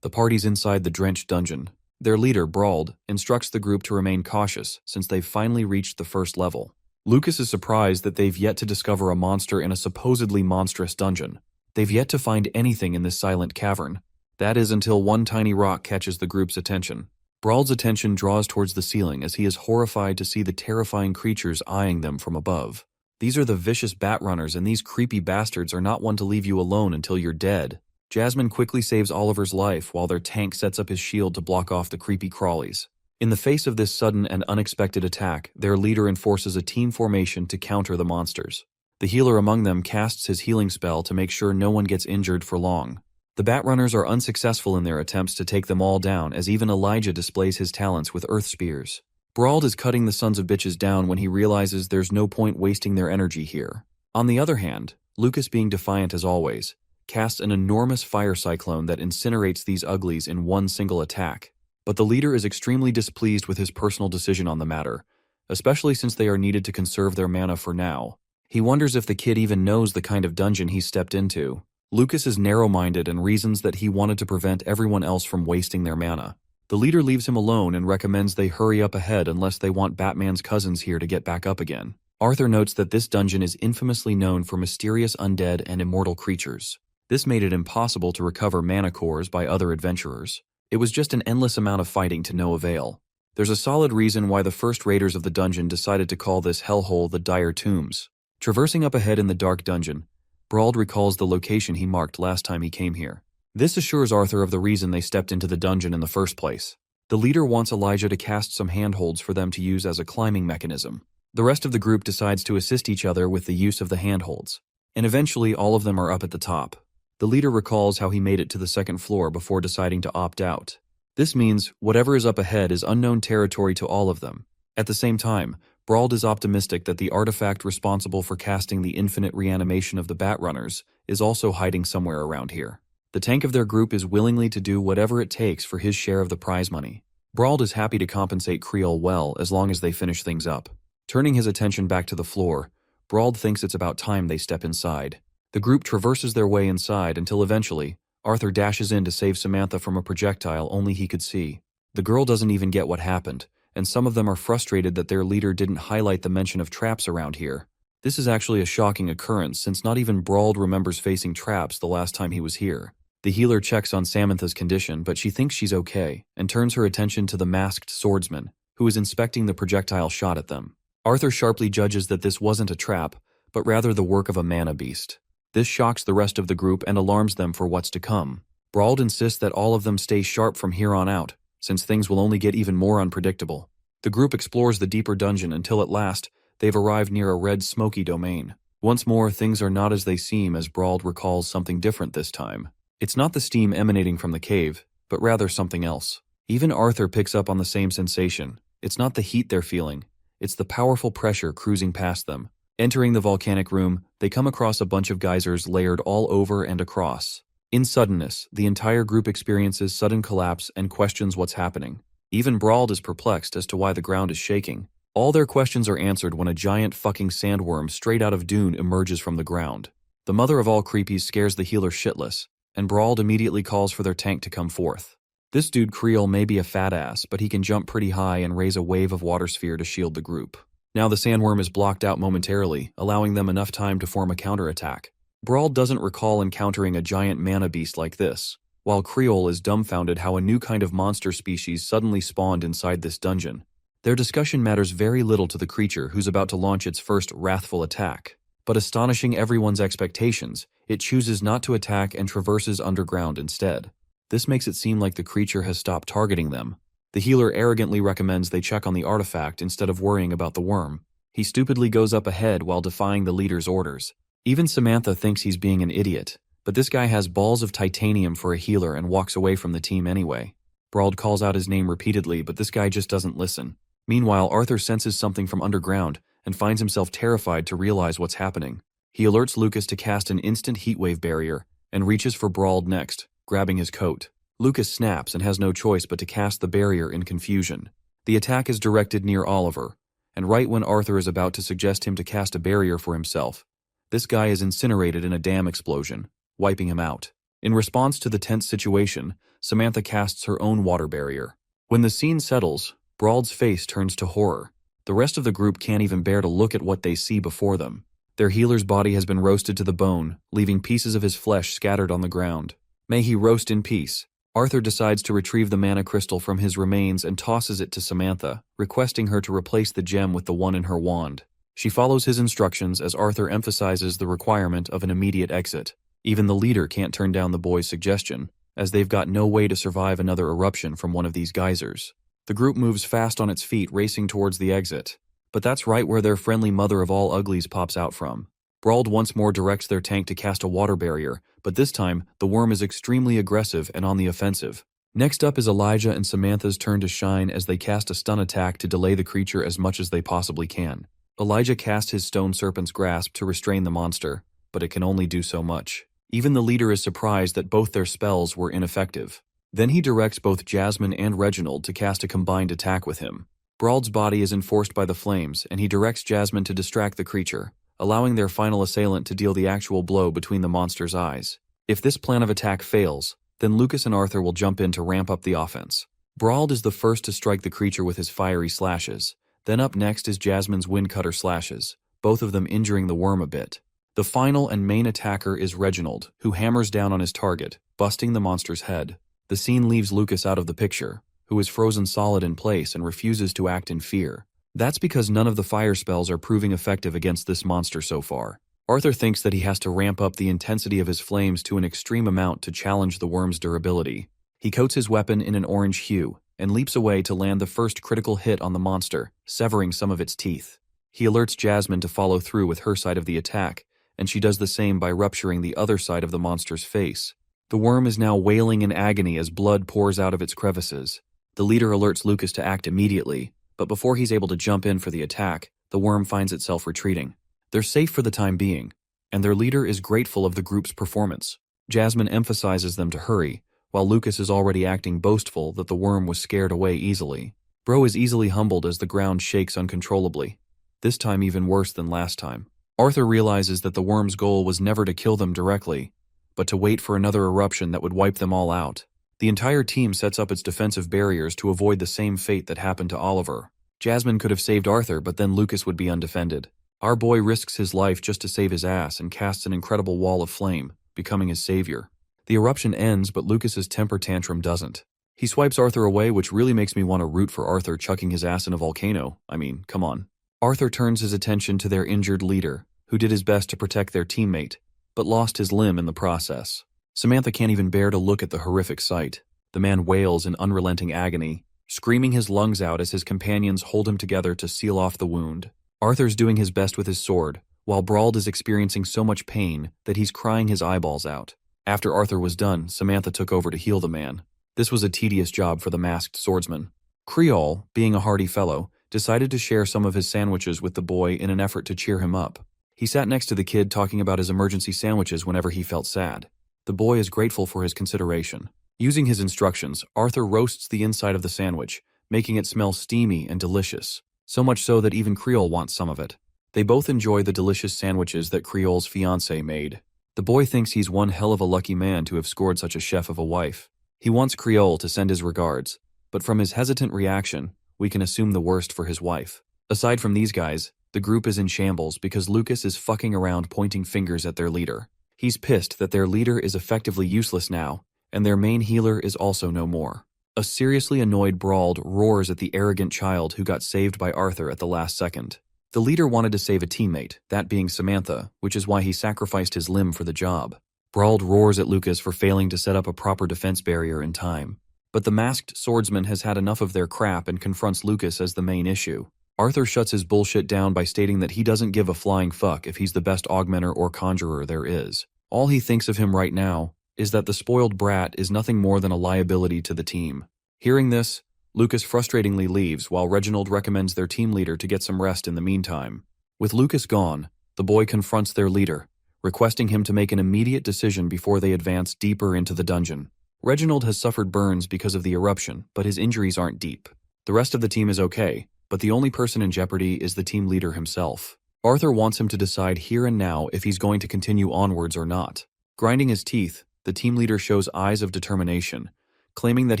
The party's inside the drenched dungeon. Their leader, Brauld, instructs the group to remain cautious since they've finally reached the first level. Lucas is surprised that they've yet to discover a monster in a supposedly monstrous dungeon. They've yet to find anything in this silent cavern. That is until one tiny rock catches the group's attention. Brauld's attention draws towards the ceiling as he is horrified to see the terrifying creatures eyeing them from above. These are the vicious bat runners, and these creepy bastards are not one to leave you alone until you're dead. Jasmine quickly saves Oliver's life while their tank sets up his shield to block off the creepy crawlies. In the face of this sudden and unexpected attack, their leader enforces a team formation to counter the monsters. The healer among them casts his healing spell to make sure no one gets injured for long. The Batrunners are unsuccessful in their attempts to take them all down, as even Elijah displays his talents with earth spears. Brauld is cutting the sons of bitches down when he realizes there's no point wasting their energy here. On the other hand, Lucas, being defiant as always, casts an enormous fire cyclone that incinerates these uglies in one single attack. But the leader is extremely displeased with his personal decision on the matter, especially since they are needed to conserve their mana for now. He wonders if the kid even knows the kind of dungeon he's stepped into. Lucas is narrow-minded and reasons that he wanted to prevent everyone else from wasting their mana. The leader leaves him alone and recommends they hurry up ahead unless they want Batman's cousins here to get back up again. Arthur notes that this dungeon is infamously known for mysterious undead and immortal creatures. This made it impossible to recover mana cores by other adventurers. It was just an endless amount of fighting to no avail. There's a solid reason why the first raiders of the dungeon decided to call this hellhole the Dire Tombs. Traversing up ahead in the dark dungeon, Brauld recalls the location he marked last time he came here. This assures Arthur of the reason they stepped into the dungeon in the first place. The leader wants Elijah to cast some handholds for them to use as a climbing mechanism. The rest of the group decides to assist each other with the use of the handholds, and eventually all of them are up at the top. The leader recalls how he made it to the second floor before deciding to opt out. This means whatever is up ahead is unknown territory to all of them. At the same time, Brauld is optimistic that the artifact responsible for casting the infinite reanimation of the Batrunners is also hiding somewhere around here. The tank of their group is willingly to do whatever it takes for his share of the prize money. Brauld is happy to compensate Creole well as long as they finish things up. Turning his attention back to the floor, Brauld thinks it's about time they step inside. The group traverses their way inside until eventually, Arthur dashes in to save Samantha from a projectile only he could see. The girl doesn't even get what happened, and some of them are frustrated that their leader didn't highlight the mention of traps around here. This is actually a shocking occurrence since not even Brauld remembers facing traps the last time he was here. The healer checks on Samantha's condition, but she thinks she's okay, and turns her attention to the masked swordsman, who is inspecting the projectile shot at them. Arthur sharply judges that this wasn't a trap, but rather the work of a mana beast. This shocks the rest of the group and alarms them for what's to come. Brauld insists that all of them stay sharp from here on out, since things will only get even more unpredictable. The group explores the deeper dungeon until at last, they've arrived near a red smoky domain. Once more, things are not as they seem as Brauld recalls something different this time. It's not the steam emanating from the cave, but rather something else. Even Arthur picks up on the same sensation. It's not the heat they're feeling, it's the powerful pressure cruising past them. Entering the volcanic room, they come across a bunch of geysers layered all over and across. In suddenness, the entire group experiences sudden collapse and questions what's happening. Even Brauld is perplexed as to why the ground is shaking. All their questions are answered when a giant fucking sandworm straight out of Dune emerges from the ground. The mother of all creepies scares the healer shitless, and Brauld immediately calls for their tank to come forth. This dude Creole may be a fat ass, but he can jump pretty high and raise a wave of water sphere to shield the group. Now the sandworm is blocked out momentarily, allowing them enough time to form a counterattack. Brauld doesn't recall encountering a giant mana beast like this, while Creole is dumbfounded how a new kind of monster species suddenly spawned inside this dungeon. Their discussion matters very little to the creature who's about to launch its first wrathful attack. But astonishing everyone's expectations, it chooses not to attack and traverses underground instead. This makes it seem like the creature has stopped targeting them. The healer arrogantly recommends they check on the artifact instead of worrying about the worm. He stupidly goes up ahead while defying the leader's orders. Even Samantha thinks he's being an idiot, but this guy has balls of titanium for a healer and walks away from the team anyway. Brauld calls out his name repeatedly, but this guy just doesn't listen. Meanwhile, Arthur senses something from underground and finds himself terrified to realize what's happening. He alerts Lucas to cast an instant heatwave barrier and reaches for Brauld next, grabbing his coat. Lucas snaps and has no choice but to cast the barrier in confusion. The attack is directed near Oliver, and right when Arthur is about to suggest him to cast a barrier for himself, this guy is incinerated in a dam explosion, wiping him out. In response to the tense situation, Samantha casts her own water barrier. When the scene settles, Brauld's face turns to horror. The rest of the group can't even bear to look at what they see before them. Their healer's body has been roasted to the bone, leaving pieces of his flesh scattered on the ground. May he roast in peace. Arthur decides to retrieve the mana crystal from his remains and tosses it to Samantha, requesting her to replace the gem with the one in her wand. She follows his instructions as Arthur emphasizes the requirement of an immediate exit. Even the leader can't turn down the boy's suggestion, as they've got no way to survive another eruption from one of these geysers. The group moves fast on its feet, racing towards the exit. But that's right where their friendly mother of all uglies pops out from. Brauld once more directs their tank to cast a water barrier, but this time, the worm is extremely aggressive and on the offensive. Next up is Elijah and Samantha's turn to shine as they cast a stun attack to delay the creature as much as they possibly can. Elijah casts his stone serpent's grasp to restrain the monster, but it can only do so much. Even the leader is surprised that both their spells were ineffective. Then he directs both Jasmine and Reginald to cast a combined attack with him. Brauld's body is enforced by the flames, and he directs Jasmine to distract the creature, allowing their final assailant to deal the actual blow between the monster's eyes. If this plan of attack fails, then Lucas and Arthur will jump in to ramp up the offense. Brauld is the first to strike the creature with his fiery slashes. Then up next is Jasmine's windcutter slashes, both of them injuring the worm a bit. The final and main attacker is Reginald, who hammers down on his target, busting the monster's head. The scene leaves Lucas out of the picture, who is frozen solid in place and refuses to act in fear. That's because none of the fire spells are proving effective against this monster so far. Arthur thinks that he has to ramp up the intensity of his flames to an extreme amount to challenge the worm's durability. He coats his weapon in an orange hue and leaps away to land the first critical hit on the monster, severing some of its teeth. He alerts Jasmine to follow through with her side of the attack, and she does the same by rupturing the other side of the monster's face. The worm is now wailing in agony as blood pours out of its crevices. The leader alerts Lucas to act immediately, but before he's able to jump in for the attack, the worm finds itself retreating. They're safe for the time being, and their leader is grateful of the group's performance. Jasmine emphasizes them to hurry, while Lucas is already acting boastful that the worm was scared away easily. Bro is easily humbled as the ground shakes uncontrollably. This time even worse than last time. Arthur realizes that the worm's goal was never to kill them directly, but to wait for another eruption that would wipe them all out. The entire team sets up its defensive barriers to avoid the same fate that happened to Oliver. Jasmine could have saved Arthur, but then Lucas would be undefended. Our boy risks his life just to save his ass and casts an incredible wall of flame, becoming his savior. The eruption ends, but Lucas's temper tantrum doesn't. He swipes Arthur away, which really makes me want to root for Arthur chucking his ass in a volcano. I mean, come on. Arthur turns his attention to their injured leader, who did his best to protect their teammate, but lost his limb in the process. Samantha can't even bear to look at the horrific sight. The man wails in unrelenting agony, screaming his lungs out as his companions hold him together to seal off the wound. Arthur's doing his best with his sword, while Brauld is experiencing so much pain that he's crying his eyeballs out. After Arthur was done, Samantha took over to heal the man. This was a tedious job for the masked swordsman. Creole, being a hardy fellow, decided to share some of his sandwiches with the boy in an effort to cheer him up. He sat next to the kid talking about his emergency sandwiches whenever he felt sad. The boy is grateful for his consideration. Using his instructions, Arthur roasts the inside of the sandwich, making it smell steamy and delicious, so much so that even Creole wants some of it. They both enjoy the delicious sandwiches that Creole's fiancée made. The boy thinks he's one hell of a lucky man to have scored such a chef of a wife. He wants Creole to send his regards, but from his hesitant reaction, we can assume the worst for his wife. Aside from these guys, the group is in shambles because Lucas is fucking around pointing fingers at their leader. He's pissed that their leader is effectively useless now, and their main healer is also no more. A seriously annoyed Brauld roars at the arrogant child who got saved by Arthur at the last second. The leader wanted to save a teammate, that being Samantha, which is why he sacrificed his limb for the job. Brauld roars at Lucas for failing to set up a proper defense barrier in time. But the masked swordsman has had enough of their crap and confronts Lucas as the main issue. Arthur shuts his bullshit down by stating that he doesn't give a flying fuck if he's the best augmenter or conjurer there is. All he thinks of him right now is that the spoiled brat is nothing more than a liability to the team. Hearing this, Lucas frustratingly leaves while Reginald recommends their team leader to get some rest in the meantime. With Lucas gone, the boy confronts their leader, requesting him to make an immediate decision before they advance deeper into the dungeon. Reginald has suffered burns because of the eruption, but his injuries aren't deep. The rest of the team is okay, but the only person in jeopardy is the team leader himself. Arthur wants him to decide here and now if he's going to continue onwards or not. Grinding his teeth, the team leader shows eyes of determination, claiming that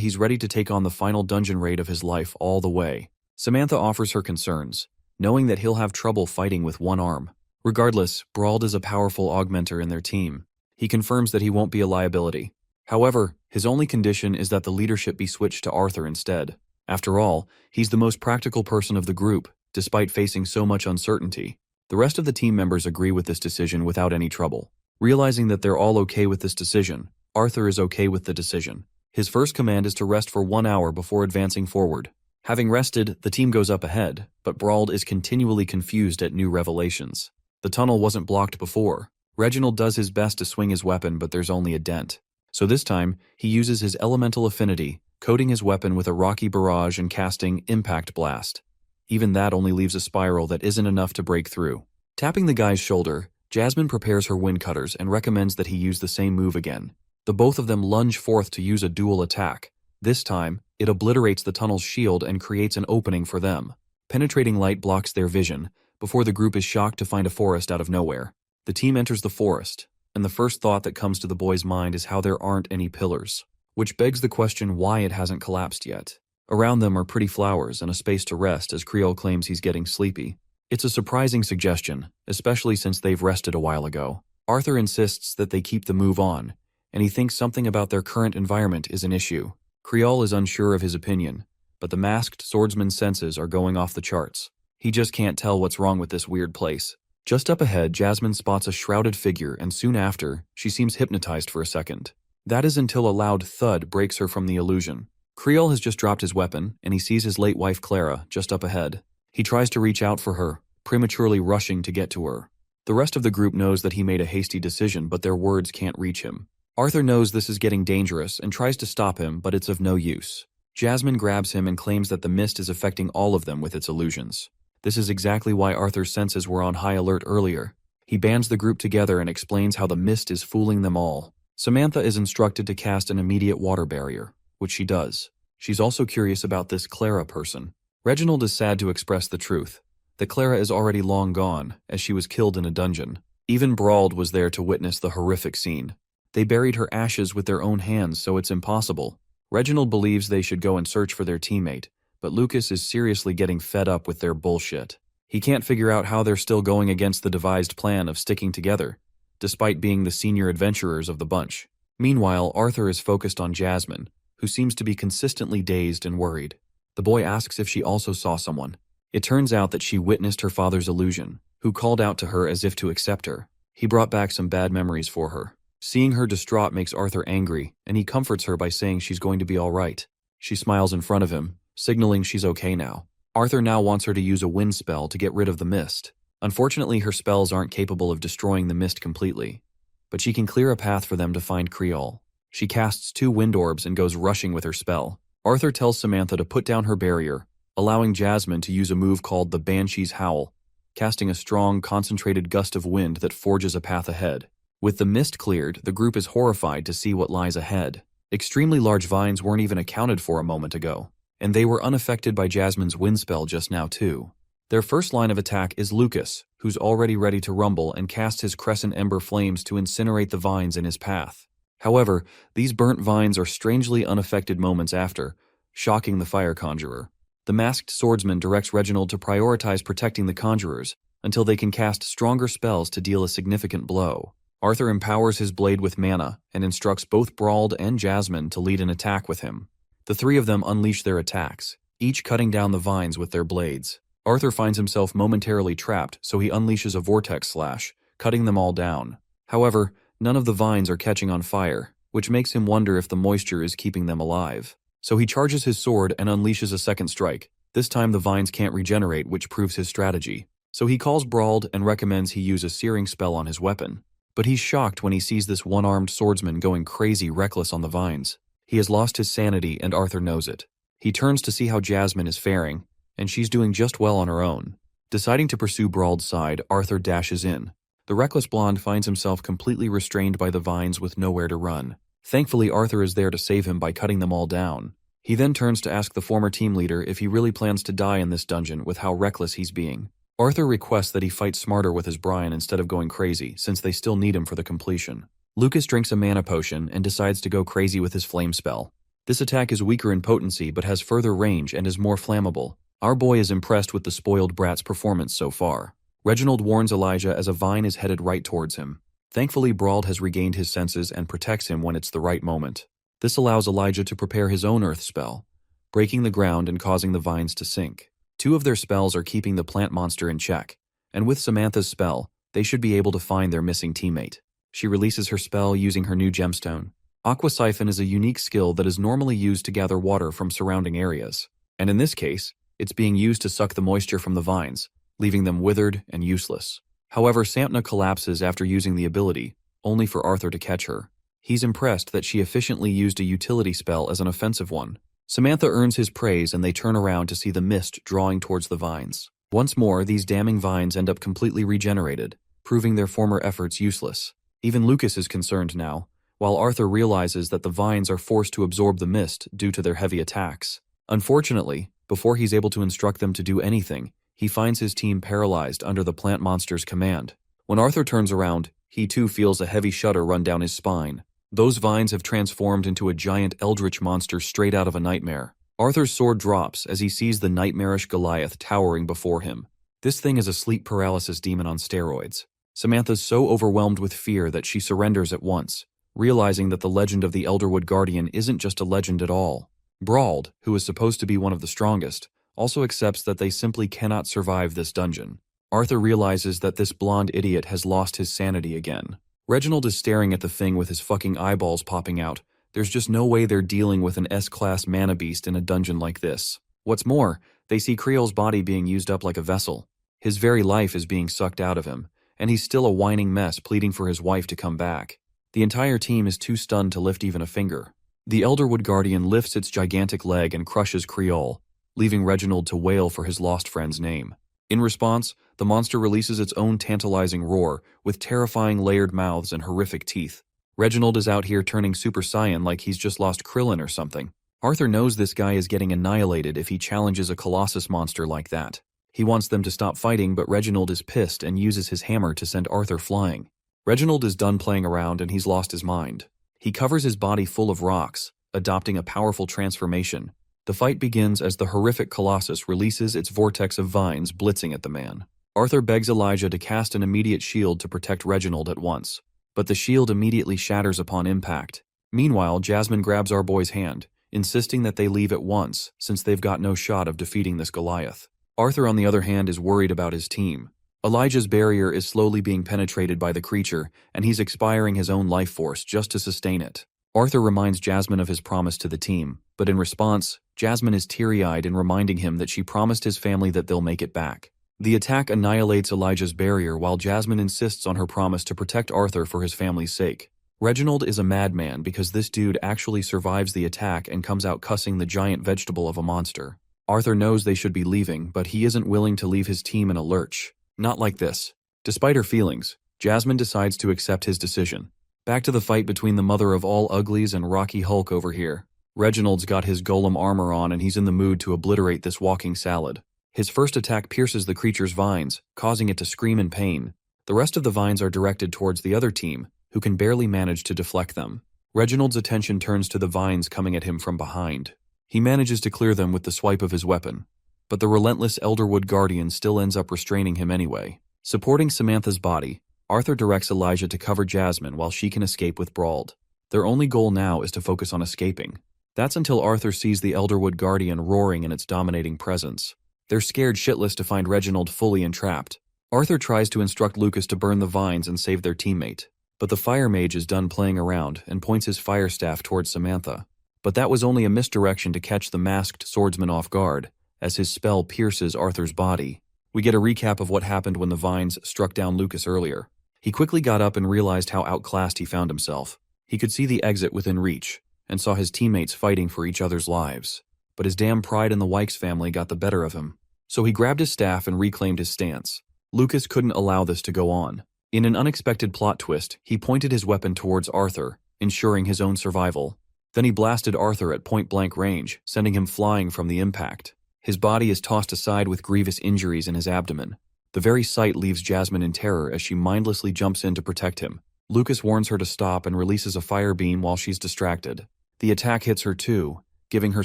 he's ready to take on the final dungeon raid of his life all the way. Samantha offers her concerns, knowing that he'll have trouble fighting with one arm. Regardless, Brauld is a powerful augmenter in their team. He confirms that he won't be a liability. However, his only condition is that the leadership be switched to Arthur instead. After all, he's the most practical person of the group, despite facing so much uncertainty. The rest of the team members agree with this decision without any trouble. Realizing that they're all okay with this decision, Arthur is okay with the decision. His first command is to rest for 1 hour before advancing forward. Having rested, the team goes up ahead, but Brauld is continually confused at new revelations. The tunnel wasn't blocked before. Reginald does his best to swing his weapon, but there's only a dent. So this time, he uses his elemental affinity, coating his weapon with a rocky barrage and casting Impact Blast. Even that only leaves a spiral that isn't enough to break through. Tapping the guy's shoulder, Jasmine prepares her wind cutters and recommends that he use the same move again. The both of them lunge forth to use a dual attack. This time, it obliterates the tunnel's shield and creates an opening for them. Penetrating light blocks their vision, before the group is shocked to find a forest out of nowhere. The team enters the forest, and the first thought that comes to the boy's mind is how there aren't any pillars, which begs the question why it hasn't collapsed yet. Around them are pretty flowers and a space to rest as Creole claims he's getting sleepy. It's a surprising suggestion, especially since they've rested a while ago. Arthur insists that they keep the move on, and he thinks something about their current environment is an issue. Creole is unsure of his opinion, but the masked swordsman's senses are going off the charts. He just can't tell what's wrong with this weird place. Just up ahead, Jasmine spots a shrouded figure, and soon after, she seems hypnotized for a second. That is until a loud thud breaks her from the illusion. Creole has just dropped his weapon, and he sees his late wife Clara just up ahead. He tries to reach out for her, prematurely rushing to get to her. The rest of the group knows that he made a hasty decision, but their words can't reach him. Arthur knows this is getting dangerous and tries to stop him, but it's of no use. Jasmine grabs him and claims that the mist is affecting all of them with its illusions. This is exactly why Arthur's senses were on high alert earlier. He bands the group together and explains how the mist is fooling them all. Samantha is instructed to cast an immediate water barrier, which she does. She's also curious about this Clara person. Reginald is sad to express the truth, that Clara is already long gone, as she was killed in a dungeon. Even Brauld was there to witness the horrific scene. They buried her ashes with their own hands, so it's impossible. Reginald believes they should go and search for their teammate, but Lucas is seriously getting fed up with their bullshit. He can't figure out how they're still going against the devised plan of sticking together, despite being the senior adventurers of the bunch. Meanwhile, Arthur is focused on Jasmine, who seems to be consistently dazed and worried. The boy asks if she also saw someone. It turns out that she witnessed her father's illusion, who called out to her as if to accept her. He brought back some bad memories for her. Seeing her distraught makes Arthur angry, and he comforts her by saying she's going to be all right. She smiles in front of him, signaling she's okay now. Arthur now wants her to use a wind spell to get rid of the mist. Unfortunately, her spells aren't capable of destroying the mist completely, but she can clear a path for them to find Creole. She casts 2 wind orbs and goes rushing with her spell. Arthur tells Samantha to put down her barrier, allowing Jasmine to use a move called the Banshee's Howl, casting a strong, concentrated gust of wind that forges a path ahead. With the mist cleared, the group is horrified to see what lies ahead. Extremely large vines weren't even accounted for a moment ago, and they were unaffected by Jasmine's wind spell just now too. Their first line of attack is Lucas, who's already ready to rumble and cast his crescent ember flames to incinerate the vines in his path. However, these burnt vines are strangely unaffected moments after, shocking the fire conjurer. The masked swordsman directs Reginald to prioritize protecting the conjurers until they can cast stronger spells to deal a significant blow. Arthur empowers his blade with mana and instructs both Brauld and Jasmine to lead an attack with him. The 3 of them unleash their attacks, each cutting down the vines with their blades. Arthur finds himself momentarily trapped, so he unleashes a vortex slash, cutting them all down. However, none of the vines are catching on fire, which makes him wonder if the moisture is keeping them alive. So he charges his sword and unleashes a second strike. This time the vines can't regenerate, which proves his strategy. So he calls Brauld and recommends he use a searing spell on his weapon. But he's shocked when he sees this one-armed swordsman going crazy reckless on the vines. He has lost his sanity and Arthur knows it. He turns to see how Jasmine is faring, and she's doing just well on her own. Deciding to pursue Brauld's side, Arthur dashes in. The reckless blonde finds himself completely restrained by the vines with nowhere to run. Thankfully, Arthur is there to save him by cutting them all down. He then turns to ask the former team leader if he really plans to die in this dungeon with how reckless he's being. Arthur requests that he fight smarter with his Brian instead of going crazy, since they still need him for the completion. Lucas drinks a mana potion and decides to go crazy with his flame spell. This attack is weaker in potency but has further range and is more flammable. Our boy is impressed with the spoiled brat's performance so far. Reginald warns Elijah as a vine is headed right towards him. Thankfully, Brauld has regained his senses and protects him when it's the right moment. This allows Elijah to prepare his own earth spell, breaking the ground and causing the vines to sink. 2 of their spells are keeping the plant monster in check, and with Samantha's spell, they should be able to find their missing teammate. She releases her spell using her new gemstone. Aqua Siphon is a unique skill that is normally used to gather water from surrounding areas, and in this case, it's being used to suck the moisture from the vines, leaving them withered and useless. However, Samantha collapses after using the ability, only for Arthur to catch her. He's impressed that she efficiently used a utility spell as an offensive one. Samantha earns his praise and they turn around to see the mist drawing towards the vines. Once more, these damning vines end up completely regenerated, proving their former efforts useless. Even Lucas is concerned now, while Arthur realizes that the vines are forced to absorb the mist due to their heavy attacks. Unfortunately, before he's able to instruct them to do anything, he finds his team paralyzed under the plant monster's command. When Arthur turns around, he too feels a heavy shudder run down his spine. Those vines have transformed into a giant eldritch monster straight out of a nightmare. Arthur's sword drops as he sees the nightmarish Goliath towering before him. This thing is a sleep paralysis demon on steroids. Samantha's so overwhelmed with fear that she surrenders at once, realizing that the legend of the Elderwood Guardian isn't just a legend at all. Brauld, who is supposed to be one of the strongest, also accepts that they simply cannot survive this dungeon. Arthur realizes that this blonde idiot has lost his sanity again. Reginald is staring at the thing with his fucking eyeballs popping out. There's just no way they're dealing with an S-class mana beast in a dungeon like this. What's more, they see Creole's body being used up like a vessel. His very life is being sucked out of him, and he's still a whining mess pleading for his wife to come back. The entire team is too stunned to lift even a finger. The Elderwood Guardian lifts its gigantic leg and crushes Creole, leaving Reginald to wail for his lost friend's name. In response, the monster releases its own tantalizing roar with terrifying layered mouths and horrific teeth. Reginald is out here turning Super Saiyan like he's just lost Krillin or something. Arthur knows this guy is getting annihilated if he challenges a Colossus monster like that. He wants them to stop fighting, but Reginald is pissed and uses his hammer to send Arthur flying. Reginald is done playing around and he's lost his mind. He covers his body full of rocks, adopting a powerful transformation. The fight begins as the horrific Colossus releases its vortex of vines, blitzing at the man. Arthur begs Elijah to cast an immediate shield to protect Reginald at once, but the shield immediately shatters upon impact. Meanwhile, Jasmine grabs our boy's hand, insisting that they leave at once since they've got no shot of defeating this Goliath. Arthur, on the other hand, is worried about his team. Elijah's barrier is slowly being penetrated by the creature, and he's expiring his own life force just to sustain it. Arthur reminds Jasmine of his promise to the team, but in response, Jasmine is teary-eyed in reminding him that she promised his family that they'll make it back. The attack annihilates Elijah's barrier while Jasmine insists on her promise to protect Arthur for his family's sake. Reginald is a madman because this dude actually survives the attack and comes out cussing the giant vegetable of a monster. Arthur knows they should be leaving, but he isn't willing to leave his team in a lurch. Not like this. Despite her feelings, Jasmine decides to accept his decision. Back to the fight between the mother of all uglies and Rocky Hulk over here. Reginald's got his golem armor on and he's in the mood to obliterate this walking salad. His first attack pierces the creature's vines, causing it to scream in pain. The rest of the vines are directed towards the other team, who can barely manage to deflect them. Reginald's attention turns to the vines coming at him from behind. He manages to clear them with the swipe of his weapon, but the relentless Elderwood Guardian still ends up restraining him anyway. Supporting Samantha's body, Arthur directs Elijah to cover Jasmine while she can escape with Brauld. Their only goal now is to focus on escaping. That's until Arthur sees the Elderwood Guardian roaring in its dominating presence. They're scared shitless to find Reginald fully entrapped. Arthur tries to instruct Lucas to burn the vines and save their teammate, but the fire mage is done playing around and points his fire staff towards Samantha. But that was only a misdirection to catch the masked swordsman off guard, as his spell pierces Arthur's body. We get a recap of what happened when the vines struck down Lucas earlier. He quickly got up and realized how outclassed he found himself. He could see the exit within reach, and saw his teammates fighting for each other's lives. But his damn pride in the Wykes family got the better of him. So he grabbed his staff and reclaimed his stance. Lucas couldn't allow this to go on. In an unexpected plot twist, he pointed his weapon towards Arthur, ensuring his own survival. Then he blasted Arthur at point-blank range, sending him flying from the impact. His body is tossed aside with grievous injuries in his abdomen. The very sight leaves Jasmine in terror as she mindlessly jumps in to protect him. Lucas warns her to stop and releases a fire beam while she's distracted. The attack hits her too, giving her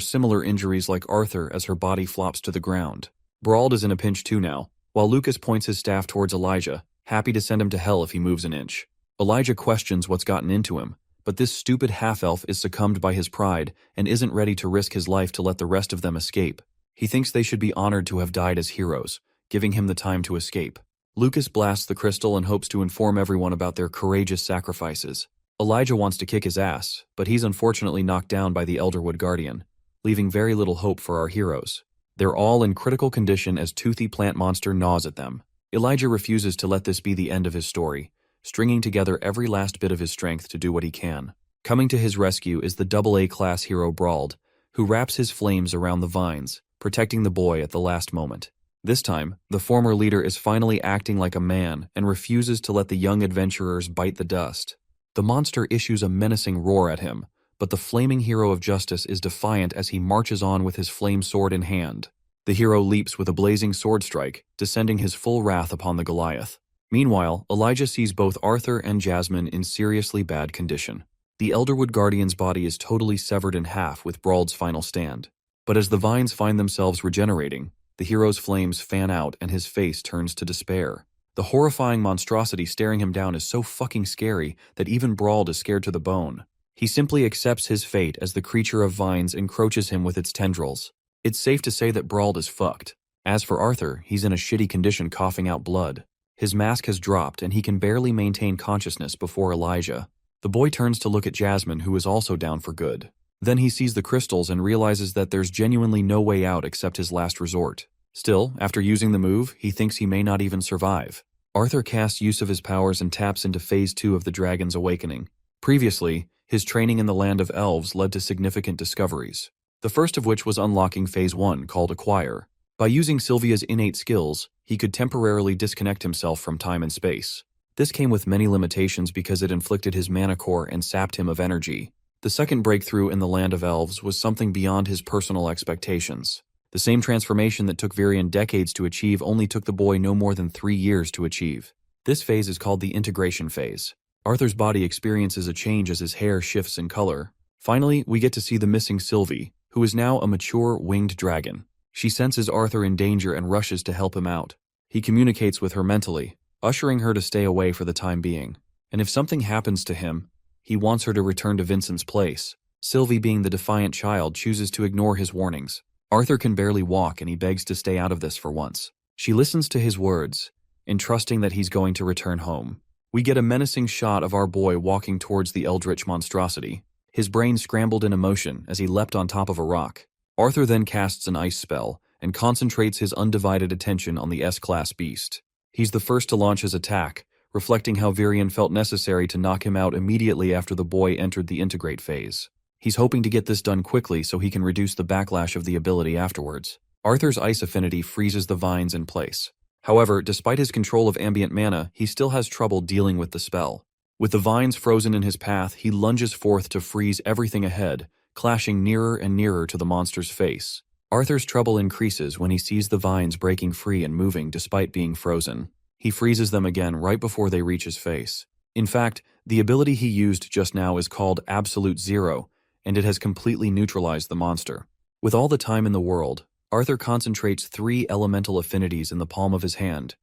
similar injuries like Arthur as her body flops to the ground. Brauld is in a pinch too now, while Lucas points his staff towards Elijah, happy to send him to hell if he moves an inch. Elijah questions what's gotten into him, but this stupid half-elf is succumbed by his pride and isn't ready to risk his life to let the rest of them escape. He thinks they should be honored to have died as heroes, giving him the time to escape. Lucas blasts the crystal and hopes to inform everyone about their courageous sacrifices. Elijah wants to kick his ass, but he's unfortunately knocked down by the Elderwood Guardian, leaving very little hope for our heroes. They're all in critical condition as toothy plant monster gnaws at them. Elijah refuses to let this be the end of his story, stringing together every last bit of his strength to do what he can. Coming to his rescue is the AA class hero Brauld, who wraps his flames around the vines, protecting the boy at the last moment. This time, the former leader is finally acting like a man and refuses to let the young adventurers bite the dust. The monster issues a menacing roar at him, but the flaming hero of justice is defiant as he marches on with his flame sword in hand. The hero leaps with a blazing sword strike, descending his full wrath upon the Goliath. Meanwhile, Elijah sees both Arthur and Jasmine in seriously bad condition. The Elderwood Guardian's body is totally severed in half with Brauld's final stand. But as the vines find themselves regenerating, the hero's flames fan out and his face turns to despair. The horrifying monstrosity staring him down is so fucking scary that even Brauld is scared to the bone. He simply accepts his fate as the creature of vines encroaches him with its tendrils. It's safe to say that Brauld is fucked. As for Arthur, he's in a shitty condition coughing out blood. His mask has dropped and he can barely maintain consciousness before Elijah. The boy turns to look at Jasmine, who is also down for good. Then he sees the crystals and realizes that there's genuinely no way out except his last resort. Still, after using the move, he thinks he may not even survive. Arthur casts use of his powers and taps into Phase 2 of the Dragon's Awakening. Previously, his training in the Land of Elves led to significant discoveries. The first of which was unlocking Phase 1, called Acquire. By using Sylvia's innate skills, he could temporarily disconnect himself from time and space. This came with many limitations because it inflicted his mana core and sapped him of energy. The second breakthrough in the land of elves was something beyond his personal expectations. The same transformation that took Varian decades to achieve only took the boy no more than 3 years to achieve. This phase is called the integration phase. Arthur's body experiences a change as his hair shifts in color. Finally, we get to see the missing Sylvie, who is now a mature winged dragon. She senses Arthur in danger and rushes to help him out. He communicates with her mentally, ushering her to stay away for the time being. And if something happens to him, he wants her to return to Vincent's place. Sylvie, being the defiant child, chooses to ignore his warnings. Arthur can barely walk and he begs to stay out of this for once. She listens to his words, entrusting that he's going to return home. We get a menacing shot of our boy walking towards the eldritch monstrosity. His brain scrambled in emotion as he leapt on top of a rock. Arthur then casts an ice spell and concentrates his undivided attention on the S-class beast. He's the first to launch his attack, reflecting how Varian felt necessary to knock him out immediately after the boy entered the integrate phase. He's hoping to get this done quickly so he can reduce the backlash of the ability afterwards. Arthur's ice affinity freezes the vines in place. However, despite his control of ambient mana, he still has trouble dealing with the spell. With the vines frozen in his path, he lunges forth to freeze everything ahead, clashing nearer and nearer to the monster's face. Arthur's trouble increases when he sees the vines breaking free and moving despite being frozen. He freezes them again right before they reach his face. In fact, the ability he used just now is called Absolute Zero, and it has completely neutralized the monster. With all the time in the world, Arthur concentrates 3 elemental affinities in the palm of his hand,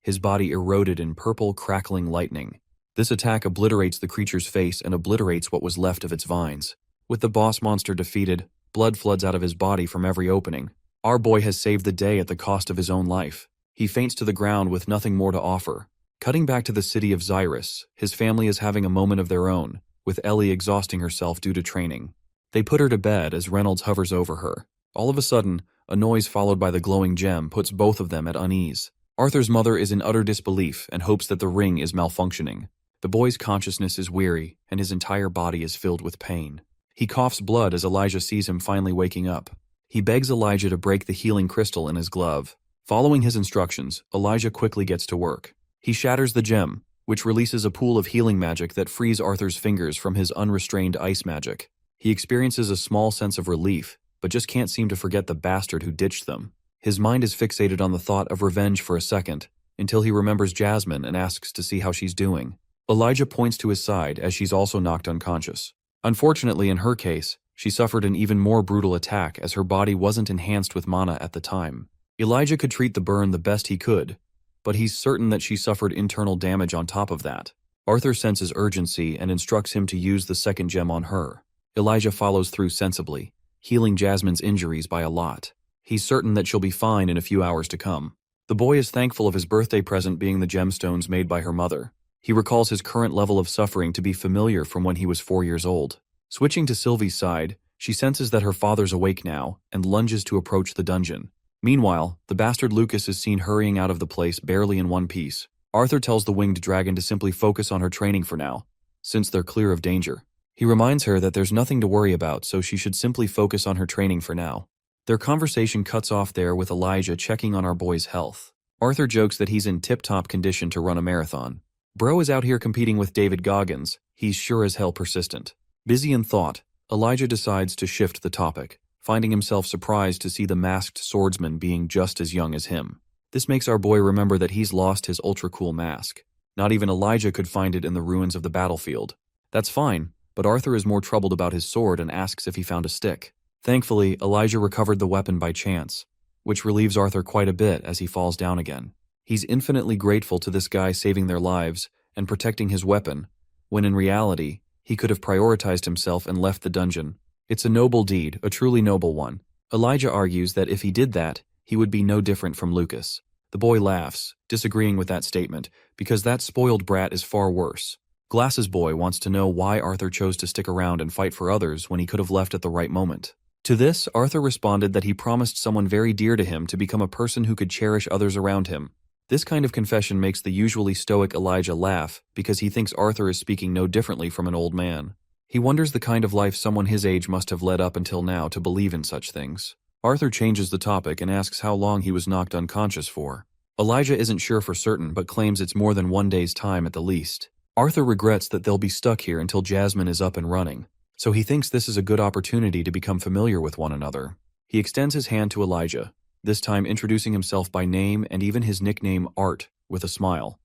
his body eroded in purple, crackling lightning. This attack obliterates the creature's face and obliterates what was left of its vines. With the boss monster defeated, blood floods out of his body from every opening. Our boy has saved the day at the cost of his own life. He faints to the ground with nothing more to offer. Cutting back to the city of Xyrus, his family is having a moment of their own, with Ellie exhausting herself due to training. They put her to bed as Reynolds hovers over her. All of a sudden, a noise followed by the glowing gem puts both of them at unease. Arthur's mother is in utter disbelief and hopes that the ring is malfunctioning. The boy's consciousness is weary, and his entire body is filled with pain. He coughs blood as Elijah sees him finally waking up. He begs Elijah to break the healing crystal in his glove. Following his instructions, Elijah quickly gets to work. He shatters the gem, which releases a pool of healing magic that frees Arthur's fingers from his unrestrained ice magic. He experiences a small sense of relief, but just can't seem to forget the bastard who ditched them. His mind is fixated on the thought of revenge for a second, until he remembers Jasmine and asks to see how she's doing. Elijah points to his side as she's also knocked unconscious. Unfortunately, in her case, she suffered an even more brutal attack as her body wasn't enhanced with mana at the time. Elijah could treat the burn the best he could, but he's certain that she suffered internal damage on top of that. Arthur senses urgency and instructs him to use the second gem on her. Elijah follows through sensibly, healing Jasmine's injuries by a lot. He's certain that she'll be fine in a few hours to come. The boy is thankful of his birthday present being the gemstones made by her mother. He recalls his current level of suffering to be familiar from when he was 4 years old. Switching to Sylvie's side, she senses that her father's awake now and lunges to approach the dungeon. Meanwhile, the bastard Lucas is seen hurrying out of the place barely in one piece. Arthur tells the winged dragon to simply focus on her training for now, since they're clear of danger. He reminds her that there's nothing to worry about, so she should simply focus on her training for now. Their conversation cuts off there with Elijah checking on our boy's health. Arthur jokes that he's in tip-top condition to run a marathon. Bro is out here competing with David Goggins. He's sure as hell persistent. Busy in thought, Elijah decides to shift the topic, finding himself surprised to see the masked swordsman being just as young as him. This makes our boy remember that he's lost his ultra-cool mask. Not even Elijah could find it in the ruins of the battlefield. That's fine, but Arthur is more troubled about his sword and asks if he found a stick. Thankfully, Elijah recovered the weapon by chance, which relieves Arthur quite a bit as he falls down again. He's infinitely grateful to this guy saving their lives and protecting his weapon, when in reality, he could have prioritized himself and left the dungeon. It's a noble deed, a truly noble one. Elijah argues that if he did that, he would be no different from Lucas. The boy laughs, disagreeing with that statement, because that spoiled brat is far worse. Glasses Boy wants to know why Arthur chose to stick around and fight for others when he could have left at the right moment. To this, Arthur responded that he promised someone very dear to him to become a person who could cherish others around him. This kind of confession makes the usually stoic Elijah laugh because he thinks Arthur is speaking no differently from an old man. He wonders the kind of life someone his age must have led up until now to believe in such things. Arthur changes the topic and asks how long he was knocked unconscious for. Elijah isn't sure for certain but claims it's more than 1 day's time at the least. Arthur regrets that they'll be stuck here until Jasmine is up and running, so he thinks this is a good opportunity to become familiar with one another. He extends his hand to Elijah, this time introducing himself by name and even his nickname Art, with a smile.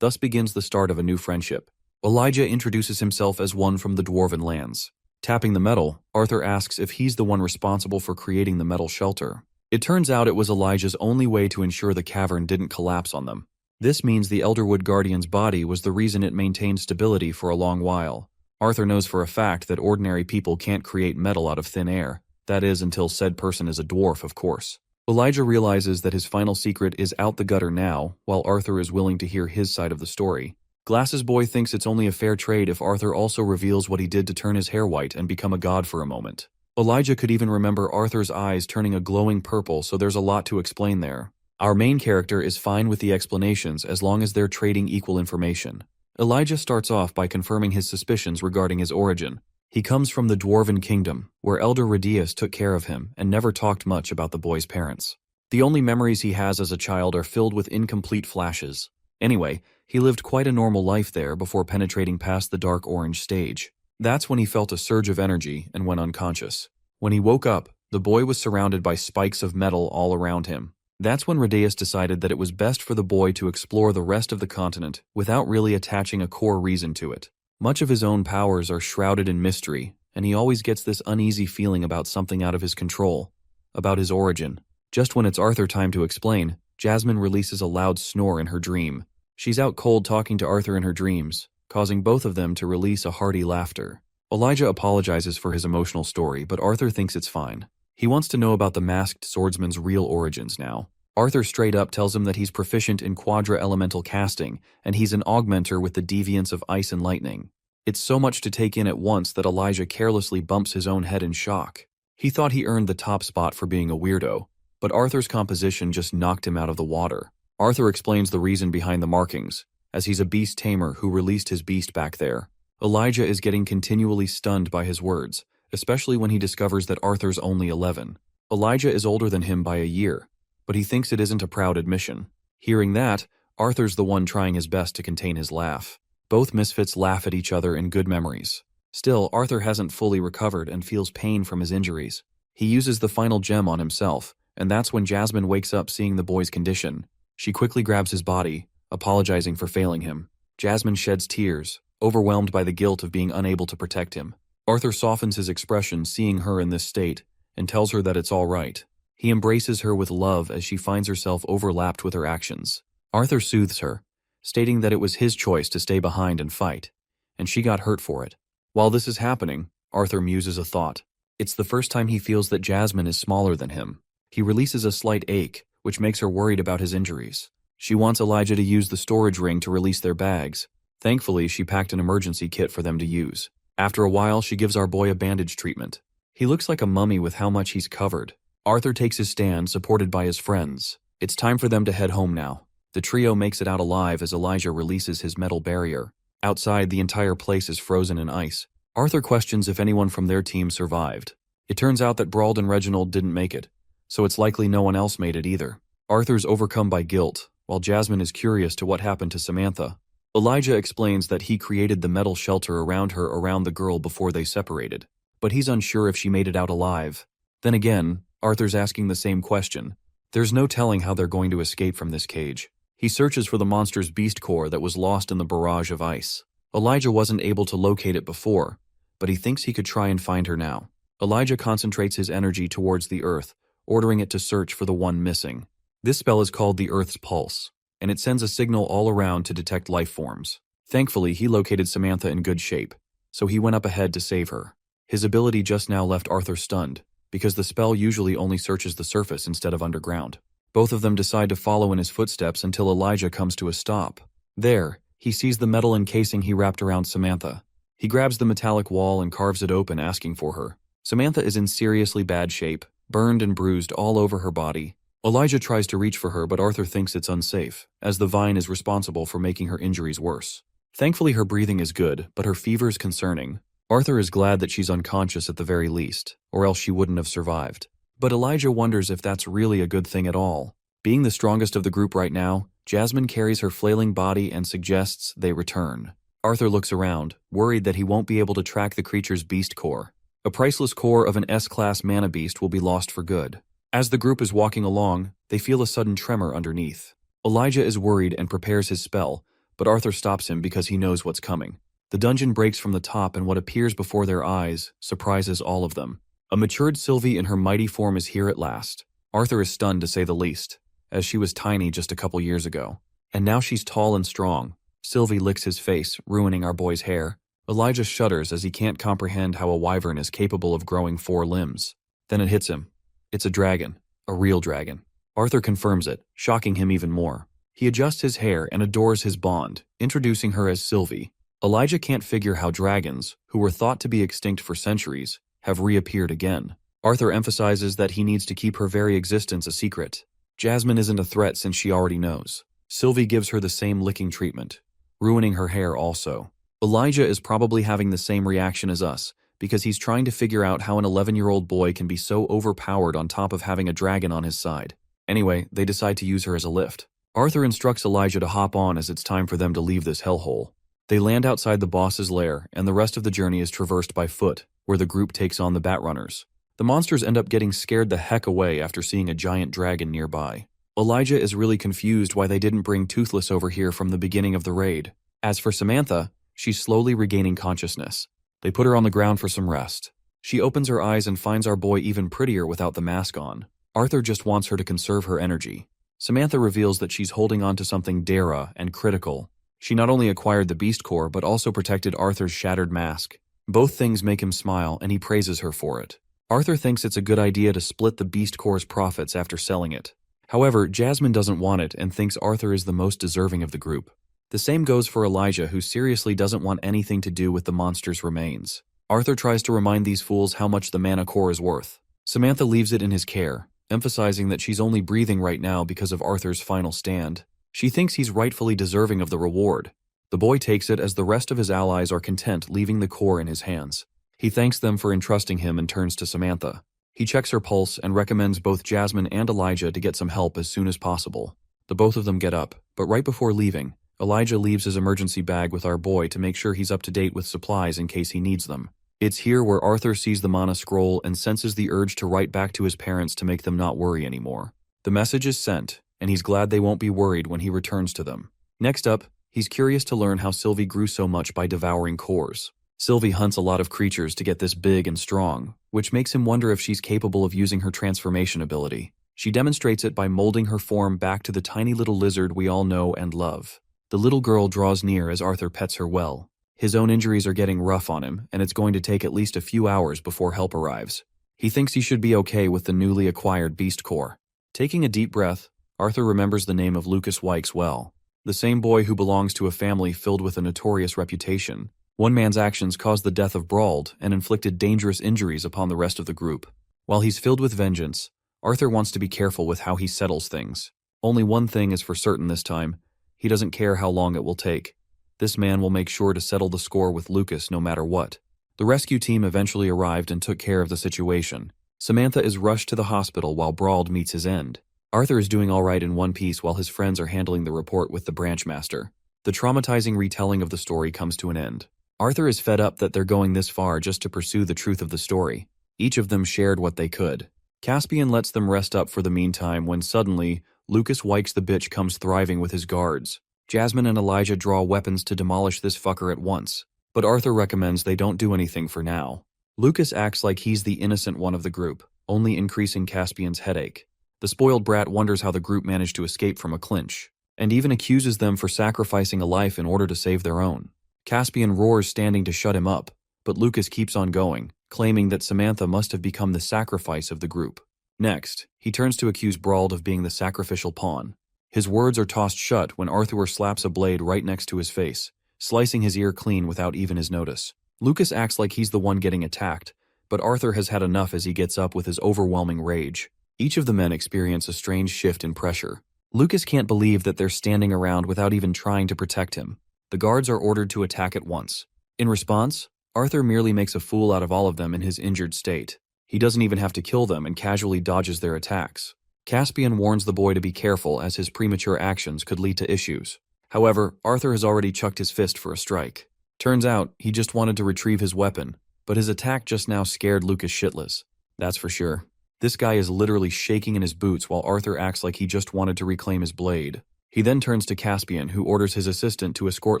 Thus begins the start of a new friendship. Elijah introduces himself as one from the Dwarven lands. Tapping the metal, Arthur asks if he's the one responsible for creating the metal shelter. It turns out it was Elijah's only way to ensure the cavern didn't collapse on them. This means the Elderwood Guardian's body was the reason it maintained stability for a long while. Arthur knows for a fact that ordinary people can't create metal out of thin air. That is, until said person is a dwarf, of course. Elijah realizes that his final secret is out the gutter now, while Arthur is willing to hear his side of the story. Glasses Boy thinks it's only a fair trade if Arthur also reveals what he did to turn his hair white and become a god for a moment. Elijah could even remember Arthur's eyes turning a glowing purple, so there's a lot to explain there. Our main character is fine with the explanations as long as they're trading equal information. Elijah starts off by confirming his suspicions regarding his origin. He comes from the Dwarven Kingdom, where Elder Radius took care of him and never talked much about the boy's parents. The only memories he has as a child are filled with incomplete flashes. Anyway, he lived quite a normal life there before penetrating past the dark orange stage. That's when he felt a surge of energy and went unconscious. When he woke up, the boy was surrounded by spikes of metal all around him. That's when Radius decided that it was best for the boy to explore the rest of the continent without really attaching a core reason to it. Much of his own powers are shrouded in mystery, and he always gets this uneasy feeling about something out of his control, about his origin. Just when it's Arthur time to explain, Jasmine releases a loud snore in her dream. She's out cold talking to Arthur in her dreams, causing both of them to release a hearty laughter. Elijah apologizes for his emotional story, but Arthur thinks it's fine. He wants to know about the masked swordsman's real origins now. Arthur straight up tells him that he's proficient in quadra-elemental casting, and he's an augmenter with the deviance of ice and lightning. It's so much to take in at once that Elijah carelessly bumps his own head in shock. He thought he earned the top spot for being a weirdo, but Arthur's composition just knocked him out of the water. Arthur explains the reason behind the markings, as he's a beast tamer who released his beast back there. Elijah is getting continually stunned by his words, especially when he discovers that Arthur's only 11. Elijah is older than him by a year, but he thinks it isn't a proud admission. Hearing that, Arthur's the one trying his best to contain his laugh. Both misfits laugh at each other in good memories. Still, Arthur hasn't fully recovered and feels pain from his injuries. He uses the final gem on himself, and that's when Jasmine wakes up seeing the boy's condition. She quickly grabs his body, apologizing for failing him. Jasmine sheds tears, overwhelmed by the guilt of being unable to protect him. Arthur softens his expression seeing her in this state, and tells her that it's all right. He embraces her with love as she finds herself overlapped with her actions. Arthur soothes her, stating that it was his choice to stay behind and fight, and she got hurt for it. While this is happening, Arthur muses a thought. It's the first time he feels that Jasmine is smaller than him. He releases a slight ache, which makes her worried about his injuries. She wants Elijah to use the storage ring to release their bags. Thankfully, she packed an emergency kit for them to use. After a while, she gives our boy a bandage treatment. He looks like a mummy with how much he's covered. Arthur takes his stand, supported by his friends. It's time for them to head home now. The trio makes it out alive as Elijah releases his metal barrier. Outside, the entire place is frozen in ice. Arthur questions if anyone from their team survived. It turns out that Brauld and Reginald didn't make it, so it's likely no one else made it either. Arthur's overcome by guilt, while Jasmine is curious to what happened to Samantha. Elijah explains that he created the metal shelter around the girl before they separated, but he's unsure if she made it out alive. Then again, Arthur's asking the same question. There's no telling how they're going to escape from this cage. He searches for the monster's beast core that was lost in the barrage of ice. Elijah wasn't able to locate it before, but he thinks he could try and find her now. Elijah concentrates his energy towards the earth, ordering it to search for the one missing. This spell is called the Earth's Pulse, and it sends a signal all around to detect life forms. Thankfully, he located Samantha in good shape, so he went up ahead to save her. His ability just now left Arthur stunned, because the spell usually only searches the surface instead of underground. Both of them decide to follow in his footsteps until Elijah comes to a stop. There, he sees the metal encasing he wrapped around Samantha. He grabs the metallic wall and carves it open, asking for her. Samantha is in seriously bad shape, burned and bruised all over her body. Elijah tries to reach for her, but Arthur thinks it's unsafe, as the vine is responsible for making her injuries worse. Thankfully, her breathing is good, but her fever is concerning. Arthur is glad that she's unconscious at the very least, or else she wouldn't have survived. But Elijah wonders if that's really a good thing at all. Being the strongest of the group right now, Jasmine carries her flailing body and suggests they return. Arthur looks around, worried that he won't be able to track the creature's beast core. A priceless core of an S-class mana beast will be lost for good. As the group is walking along, they feel a sudden tremor underneath. Elijah is worried and prepares his spell, but Arthur stops him because he knows what's coming. The dungeon breaks from the top and what appears before their eyes surprises all of them. A matured Sylvie in her mighty form is here at last. Arthur is stunned to say the least, as she was tiny just a couple years ago. And now she's tall and strong. Sylvie licks his face, ruining our boy's hair. Elijah shudders as he can't comprehend how a wyvern is capable of growing 4 limbs. Then it hits him. It's a dragon. A real dragon. Arthur confirms it, shocking him even more. He adjusts his hair and adores his bond, introducing her as Sylvie. Elijah can't figure how dragons, who were thought to be extinct for centuries, have reappeared again. Arthur emphasizes that he needs to keep her very existence a secret. Jasmine isn't a threat since she already knows. Sylvie gives her the same licking treatment, ruining her hair also. Elijah is probably having the same reaction as us, because he's trying to figure out how an 11-year-old boy can be so overpowered on top of having a dragon on his side. Anyway, they decide to use her as a lift. Arthur instructs Elijah to hop on as it's time for them to leave this hellhole. They land outside the boss's lair, and the rest of the journey is traversed by foot, where the group takes on the Batrunners. The monsters end up getting scared the heck away after seeing a giant dragon nearby. Elijah is really confused why they didn't bring Toothless over here from the beginning of the raid. As for Samantha, she's slowly regaining consciousness. They put her on the ground for some rest. She opens her eyes and finds our boy even prettier without the mask on. Arthur just wants her to conserve her energy. Samantha reveals that she's holding on to something Dara and critical. She not only acquired the beast core but also protected Arthur's shattered mask. Both things make him smile and he praises her for it. Arthur thinks it's a good idea to split the beast core's profits after selling it. However, Jasmine doesn't want it and thinks Arthur is the most deserving of the group. The same goes for Elijah, who seriously doesn't want anything to do with the monster's remains. Arthur tries to remind these fools how much the mana core is worth. Samantha leaves it in his care, emphasizing that she's only breathing right now because of Arthur's final stand. She thinks he's rightfully deserving of the reward. The boy takes it as the rest of his allies are content leaving the core in his hands. He thanks them for entrusting him and turns to Samantha. He checks her pulse and recommends both Jasmine and Elijah to get some help as soon as possible. The both of them get up, but right before leaving, Elijah leaves his emergency bag with our boy to make sure he's up to date with supplies in case he needs them. It's here where Arthur sees the mana scroll and senses the urge to write back to his parents to make them not worry anymore. The message is sent, and he's glad they won't be worried when he returns to them. Next up, he's curious to learn how Sylvie grew so much by devouring cores. Sylvie hunts a lot of creatures to get this big and strong, which makes him wonder if she's capable of using her transformation ability. She demonstrates it by molding her form back to the tiny little lizard we all know and love. The little girl draws near as Arthur pets her well. His own injuries are getting rough on him, and it's going to take at least a few hours before help arrives. He thinks he should be okay with the newly acquired beast core. Taking a deep breath, Arthur remembers the name of Lucas Wykes well. The same boy who belongs to a family filled with a notorious reputation. One man's actions caused the death of Brauld and inflicted dangerous injuries upon the rest of the group. While he's filled with vengeance, Arthur wants to be careful with how he settles things. Only one thing is for certain this time. He doesn't care how long it will take. This man will make sure to settle the score with Lucas no matter what. The rescue team eventually arrived and took care of the situation. Samantha is rushed to the hospital while Brauld meets his end. Arthur is doing all right in one piece while his friends are handling the report with the branch master. The traumatizing retelling of the story comes to an end. Arthur is fed up that they're going this far just to pursue the truth of the story. Each of them shared what they could. Caspian lets them rest up for the meantime when suddenly, Lucas Wykes the bitch comes thriving with his guards. Jasmine and Elijah draw weapons to demolish this fucker at once, but Arthur recommends they don't do anything for now. Lucas acts like he's the innocent one of the group, only increasing Caspian's headache. The spoiled brat wonders how the group managed to escape from a clinch, and even accuses them for sacrificing a life in order to save their own. Caspian roars standing to shut him up, but Lucas keeps on going, claiming that Samantha must have become the sacrifice of the group. Next, he turns to accuse Brauld of being the sacrificial pawn. His words are tossed shut when Arthur slaps a blade right next to his face, slicing his ear clean without even his notice. Lucas acts like he's the one getting attacked, but Arthur has had enough as he gets up with his overwhelming rage. Each of the men experience a strange shift in pressure. Lucas can't believe that they're standing around without even trying to protect him. The guards are ordered to attack at once. In response, Arthur merely makes a fool out of all of them in his injured state. He doesn't even have to kill them and casually dodges their attacks. Caspian warns the boy to be careful as his premature actions could lead to issues. However, Arthur has already chucked his fist for a strike. Turns out, he just wanted to retrieve his weapon, but his attack just now scared Lucas shitless. That's for sure. This guy is literally shaking in his boots while Arthur acts like he just wanted to reclaim his blade. He then turns to Caspian, who orders his assistant to escort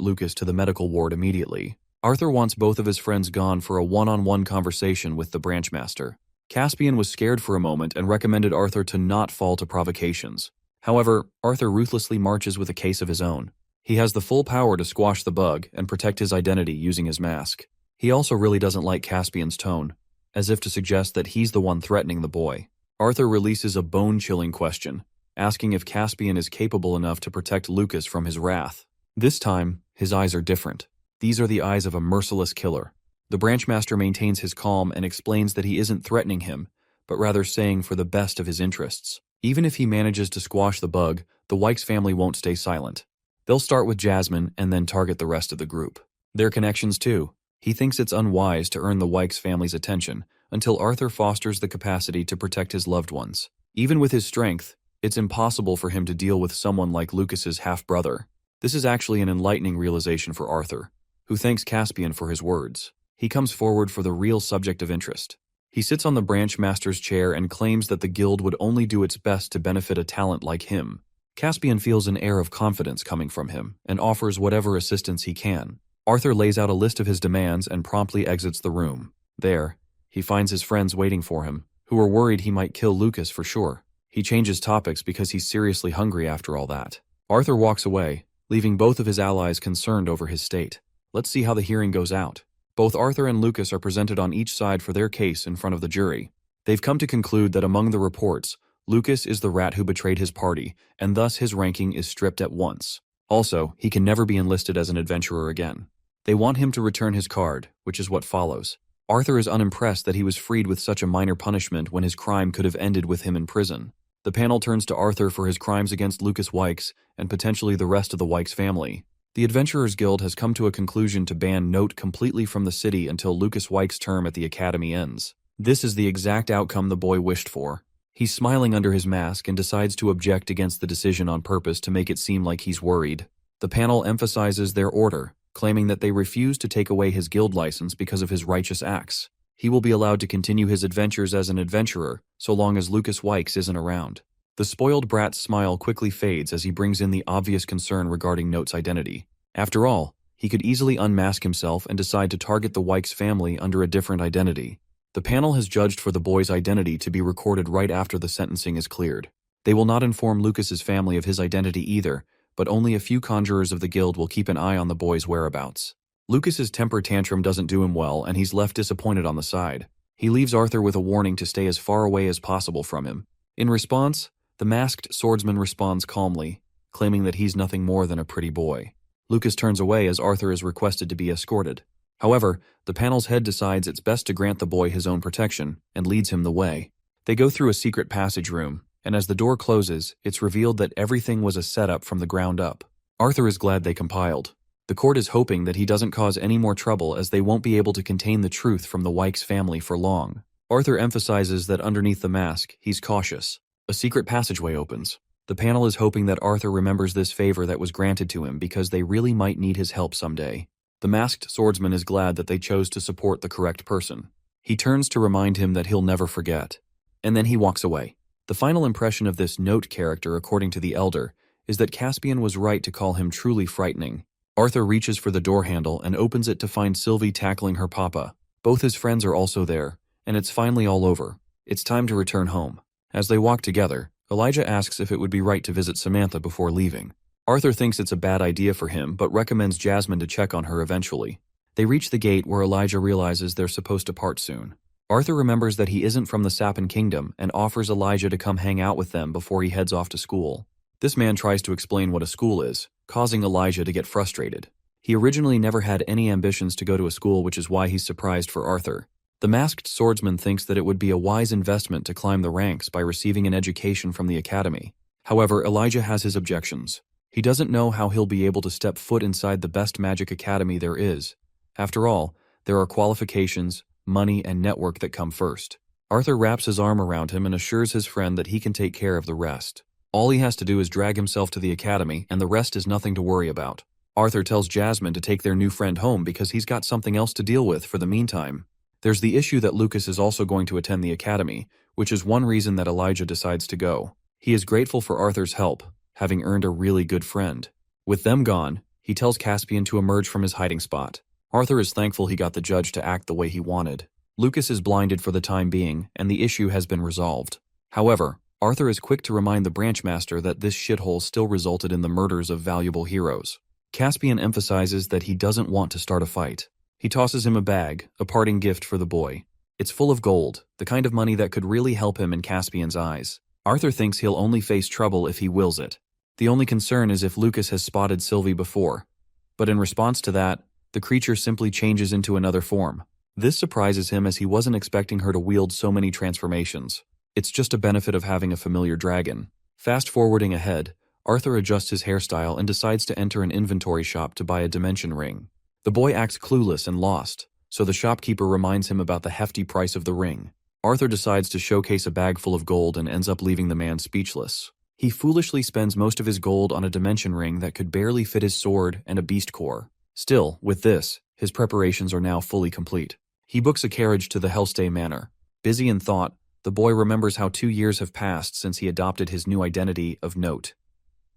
Lucas to the medical ward immediately. Arthur wants both of his friends gone for a one-on-one conversation with the branchmaster. Caspian was scared for a moment and recommended Arthur to not fall to provocations. However, Arthur ruthlessly marches with a case of his own. He has the full power to squash the bug and protect his identity using his mask. He also really doesn't like Caspian's tone, as if to suggest that he's the one threatening the boy. Arthur releases a bone-chilling question, asking if Caspian is capable enough to protect Lucas from his wrath. This time, his eyes are different. These are the eyes of a merciless killer. The branchmaster maintains his calm and explains that he isn't threatening him, but rather saying for the best of his interests. Even if he manages to squash the bug, the Wykes family won't stay silent. They'll start with Jasmine and then target the rest of the group. Their connections too. He thinks it's unwise to earn the Wykes family's attention until Arthur fosters the capacity to protect his loved ones. Even with his strength, it's impossible for him to deal with someone like Lucas's half-brother. This is actually an enlightening realization for Arthur, who thanks Caspian for his words. He comes forward for the real subject of interest. He sits on the branchmaster's chair and claims that the guild would only do its best to benefit a talent like him. Caspian feels an air of confidence coming from him and offers whatever assistance he can. Arthur lays out a list of his demands and promptly exits the room. There, he finds his friends waiting for him, who are worried he might kill Lucas for sure. He changes topics because he's seriously hungry after all that. Arthur walks away, leaving both of his allies concerned over his state. Let's see how the hearing goes out. Both Arthur and Lucas are presented on each side for their case in front of the jury. They've come to conclude that among the reports, Lucas is the rat who betrayed his party, and thus his ranking is stripped at once. Also, he can never be enlisted as an adventurer again. They want him to return his card, which is what follows. Arthur is unimpressed that he was freed with such a minor punishment when his crime could have ended with him in prison. The panel turns to Arthur for his crimes against Lucas Wykes and potentially the rest of the Wykes family. The Adventurers Guild has come to a conclusion to ban Note completely from the city until Lucas Wykes' term at the academy ends. This is the exact outcome the boy wished for. He's smiling under his mask and decides to object against the decision on purpose to make it seem like he's worried. The panel emphasizes their order, claiming that they refuse to take away his guild license because of his righteous acts. He will be allowed to continue his adventures as an adventurer so long as Lucas Wykes isn't around. The spoiled brat's smile quickly fades as he brings in the obvious concern regarding Note's identity. After all, he could easily unmask himself and decide to target the Wykes family under a different identity. The panel has judged for the boy's identity to be recorded right after the sentencing is cleared. They will not inform Lucas's family of his identity either, but only a few conjurers of the guild will keep an eye on the boy's whereabouts. Lucas's temper tantrum doesn't do him well and he's left disappointed on the side. He leaves Arthur with a warning to stay as far away as possible from him. In response, the masked swordsman responds calmly, claiming that he's nothing more than a pretty boy. Lucas turns away as Arthur is requested to be escorted. However, the panel's head decides it's best to grant the boy his own protection and leads him the way. They go through a secret passage room, and as the door closes, it's revealed that everything was a setup from the ground up. Arthur is glad they compiled. The court is hoping that he doesn't cause any more trouble as they won't be able to contain the truth from the Wykes family for long. Arthur emphasizes that underneath the mask, he's cautious. A secret passageway opens. The panel is hoping that Arthur remembers this favor that was granted to him because they really might need his help someday. The masked swordsman is glad that they chose to support the correct person. He turns to remind him that he'll never forget. And then he walks away. The final impression of this Note character, according to the Elder, is that Caspian was right to call him truly frightening. Arthur reaches for the door handle and opens it to find Sylvie tackling her papa. Both his friends are also there, and it's finally all over. It's time to return home. As they walk together, Elijah asks if it would be right to visit Samantha before leaving. Arthur thinks it's a bad idea for him, but recommends Jasmine to check on her eventually. They reach the gate where Elijah realizes they're supposed to part soon. Arthur remembers that he isn't from the Sappan Kingdom and offers Elijah to come hang out with them before he heads off to school. This man tries to explain what a school is, causing Elijah to get frustrated. He originally never had any ambitions to go to a school, which is why he's surprised for Arthur. The masked swordsman thinks that it would be a wise investment to climb the ranks by receiving an education from the academy. However, Elijah has his objections. He doesn't know how he'll be able to step foot inside the best magic academy there is. After all, there are qualifications, money, and network that come first. Arthur wraps his arm around him and assures his friend that he can take care of the rest. All he has to do is drag himself to the academy, and the rest is nothing to worry about. Arthur tells Jasmine to take their new friend home because he's got something else to deal with for the meantime. There's the issue that Lucas is also going to attend the academy, which is one reason that Elijah decides to go. He is grateful for Arthur's help, having earned a really good friend. With them gone, he tells Caspian to emerge from his hiding spot. Arthur is thankful he got the judge to act the way he wanted. Lucas is blinded for the time being, and the issue has been resolved. However, Arthur is quick to remind the branchmaster that this shithole still resulted in the murders of valuable heroes. Caspian emphasizes that he doesn't want to start a fight. He tosses him a bag, a parting gift for the boy. It's full of gold, the kind of money that could really help him in Caspian's eyes. Arthur thinks he'll only face trouble if he wills it. The only concern is if Lucas has spotted Sylvie before. But in response to that, the creature simply changes into another form. This surprises him as he wasn't expecting her to wield so many transformations. It's just a benefit of having a familiar dragon. Fast forwarding ahead, Arthur adjusts his hairstyle and decides to enter an inventory shop to buy a dimension ring. The boy acts clueless and lost, so the shopkeeper reminds him about the hefty price of the ring. Arthur decides to showcase a bag full of gold and ends up leaving the man speechless. He foolishly spends most of his gold on a dimension ring that could barely fit his sword and a beast core. Still, with this, his preparations are now fully complete. He books a carriage to the Hellstay Manor. Busy in thought, the boy remembers how 2 years have passed since he adopted his new identity of Note.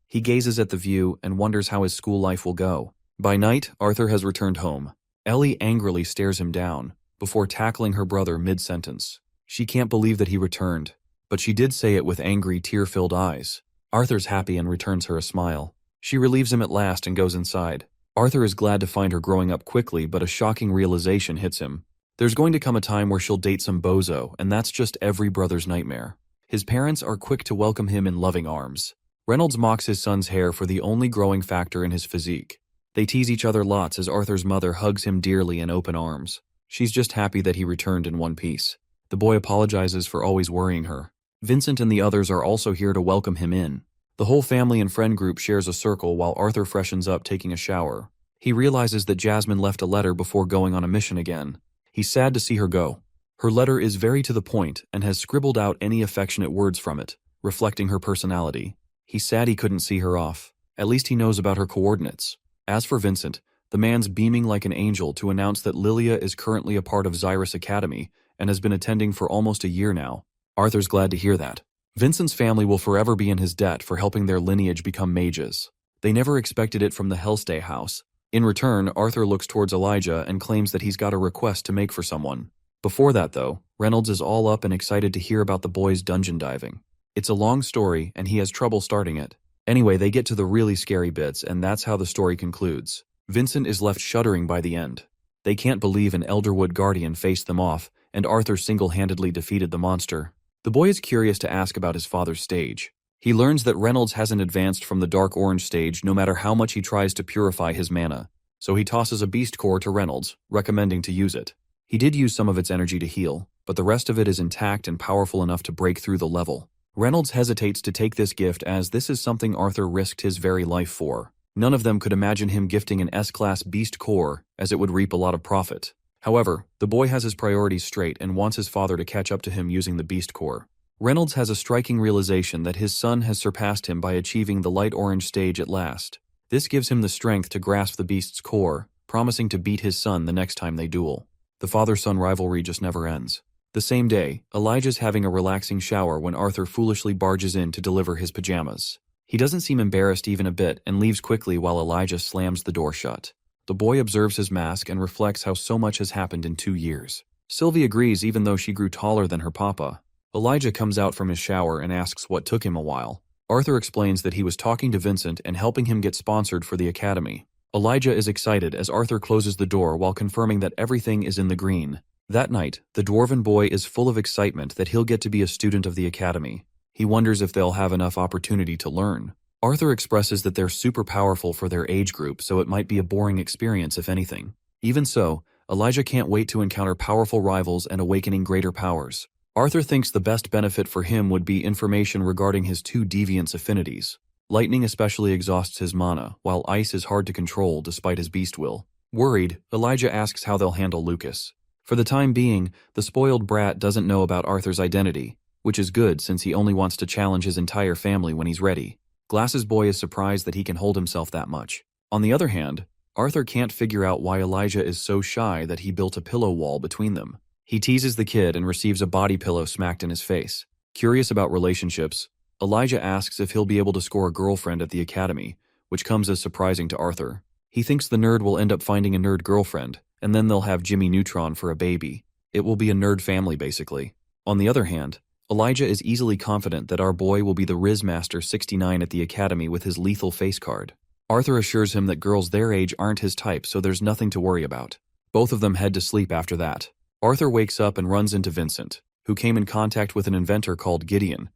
He gazes at the view and wonders how his school life will go. By night, Arthur has returned home. Ellie angrily stares him down, before tackling her brother mid-sentence. She can't believe that he returned, but she did say it with angry, tear-filled eyes. Arthur's happy and returns her a smile. She relieves him at last and goes inside. Arthur is glad to find her growing up quickly, but a shocking realization hits him. There's going to come a time where she'll date some bozo, and that's just every brother's nightmare. His parents are quick to welcome him in loving arms. Reynolds mocks his son's hair for the only growing factor in his physique. They tease each other lots as Arthur's mother hugs him dearly in open arms. She's just happy that he returned in one piece. The boy apologizes for always worrying her. Vincent and the others are also here to welcome him in. The whole family and friend group shares a circle while Arthur freshens up taking a shower. He realizes that Jasmine left a letter before going on a mission again. He's sad to see her go. Her letter is very to the point and has scribbled out any affectionate words from it, reflecting her personality. He's sad he couldn't see her off. At least he knows about her coordinates. As for Vincent, the man's beaming like an angel to announce that Lilia is currently a part of Xyrus Academy and has been attending for almost a year now. Arthur's glad to hear that. Vincent's family will forever be in his debt for helping their lineage become mages. They never expected it from the Hellstay house. In return, Arthur looks towards Elijah and claims that he's got a request to make for someone. Before that, though, Reynolds is all up and excited to hear about the boys dungeon diving. It's a long story, and he has trouble starting it. Anyway, they get to the really scary bits, and that's how the story concludes. Vincent is left shuddering by the end. They can't believe an Elderwood guardian faced them off, and Arthur single-handedly defeated the monster. The boy is curious to ask about his father's stage. He learns that Reynolds hasn't advanced from the Dark Orange stage no matter how much he tries to purify his mana, so he tosses a beast core to Reynolds, recommending to use it. He did use some of its energy to heal, but the rest of it is intact and powerful enough to break through the level. Reynolds hesitates to take this gift as this is something Arthur risked his very life for. None of them could imagine him gifting an S-class beast core, as it would reap a lot of profit. However, the boy has his priorities straight and wants his father to catch up to him using the beast core. Reynolds has a striking realization that his son has surpassed him by achieving the light orange stage at last. This gives him the strength to grasp the beast's core, promising to beat his son the next time they duel. The father-son rivalry just never ends. The same day, Elijah's having a relaxing shower when Arthur foolishly barges in to deliver his pajamas. He doesn't seem embarrassed even a bit and leaves quickly while Elijah slams the door shut. The boy observes his mask and reflects how so much has happened in 2 years. Sylvie agrees even though she grew taller than her papa. Elijah comes out from his shower and asks what took him a while. Arthur explains that he was talking to Vincent and helping him get sponsored for the academy. Elijah is excited as Arthur closes the door while confirming that everything is in the green. That night, the dwarven boy is full of excitement that he'll get to be a student of the academy. He wonders if they'll have enough opportunity to learn. Arthur expresses that they're super powerful for their age group, so it might be a boring experience if anything. Even so, Elijah can't wait to encounter powerful rivals and awakening greater powers. Arthur thinks the best benefit for him would be information regarding his 2 deviance affinities. Lightning especially exhausts his mana, while ice is hard to control despite his beast will. Worried, Elijah asks how they'll handle Lucas. For the time being, the spoiled brat doesn't know about Arthur's identity, which is good since he only wants to challenge his entire family when he's ready. Glasses Boy is surprised that he can hold himself that much. On the other hand, Arthur can't figure out why Elijah is so shy that he built a pillow wall between them. He teases the kid and receives a body pillow smacked in his face. Curious about relationships, Elijah asks if he'll be able to score a girlfriend at the academy, which comes as surprising to Arthur. He thinks the nerd will end up finding a nerd girlfriend, and then they'll have Jimmy Neutron for a baby. It will be a nerd family, basically. On the other hand, Elijah is easily confident that our boy will be the Riz Master 69 at the academy with his lethal face card. Arthur assures him that girls their age aren't his type, so there's nothing to worry about. Both of them head to sleep after that. Arthur wakes up and runs into Vincent, who came in contact with an inventor called Gideon,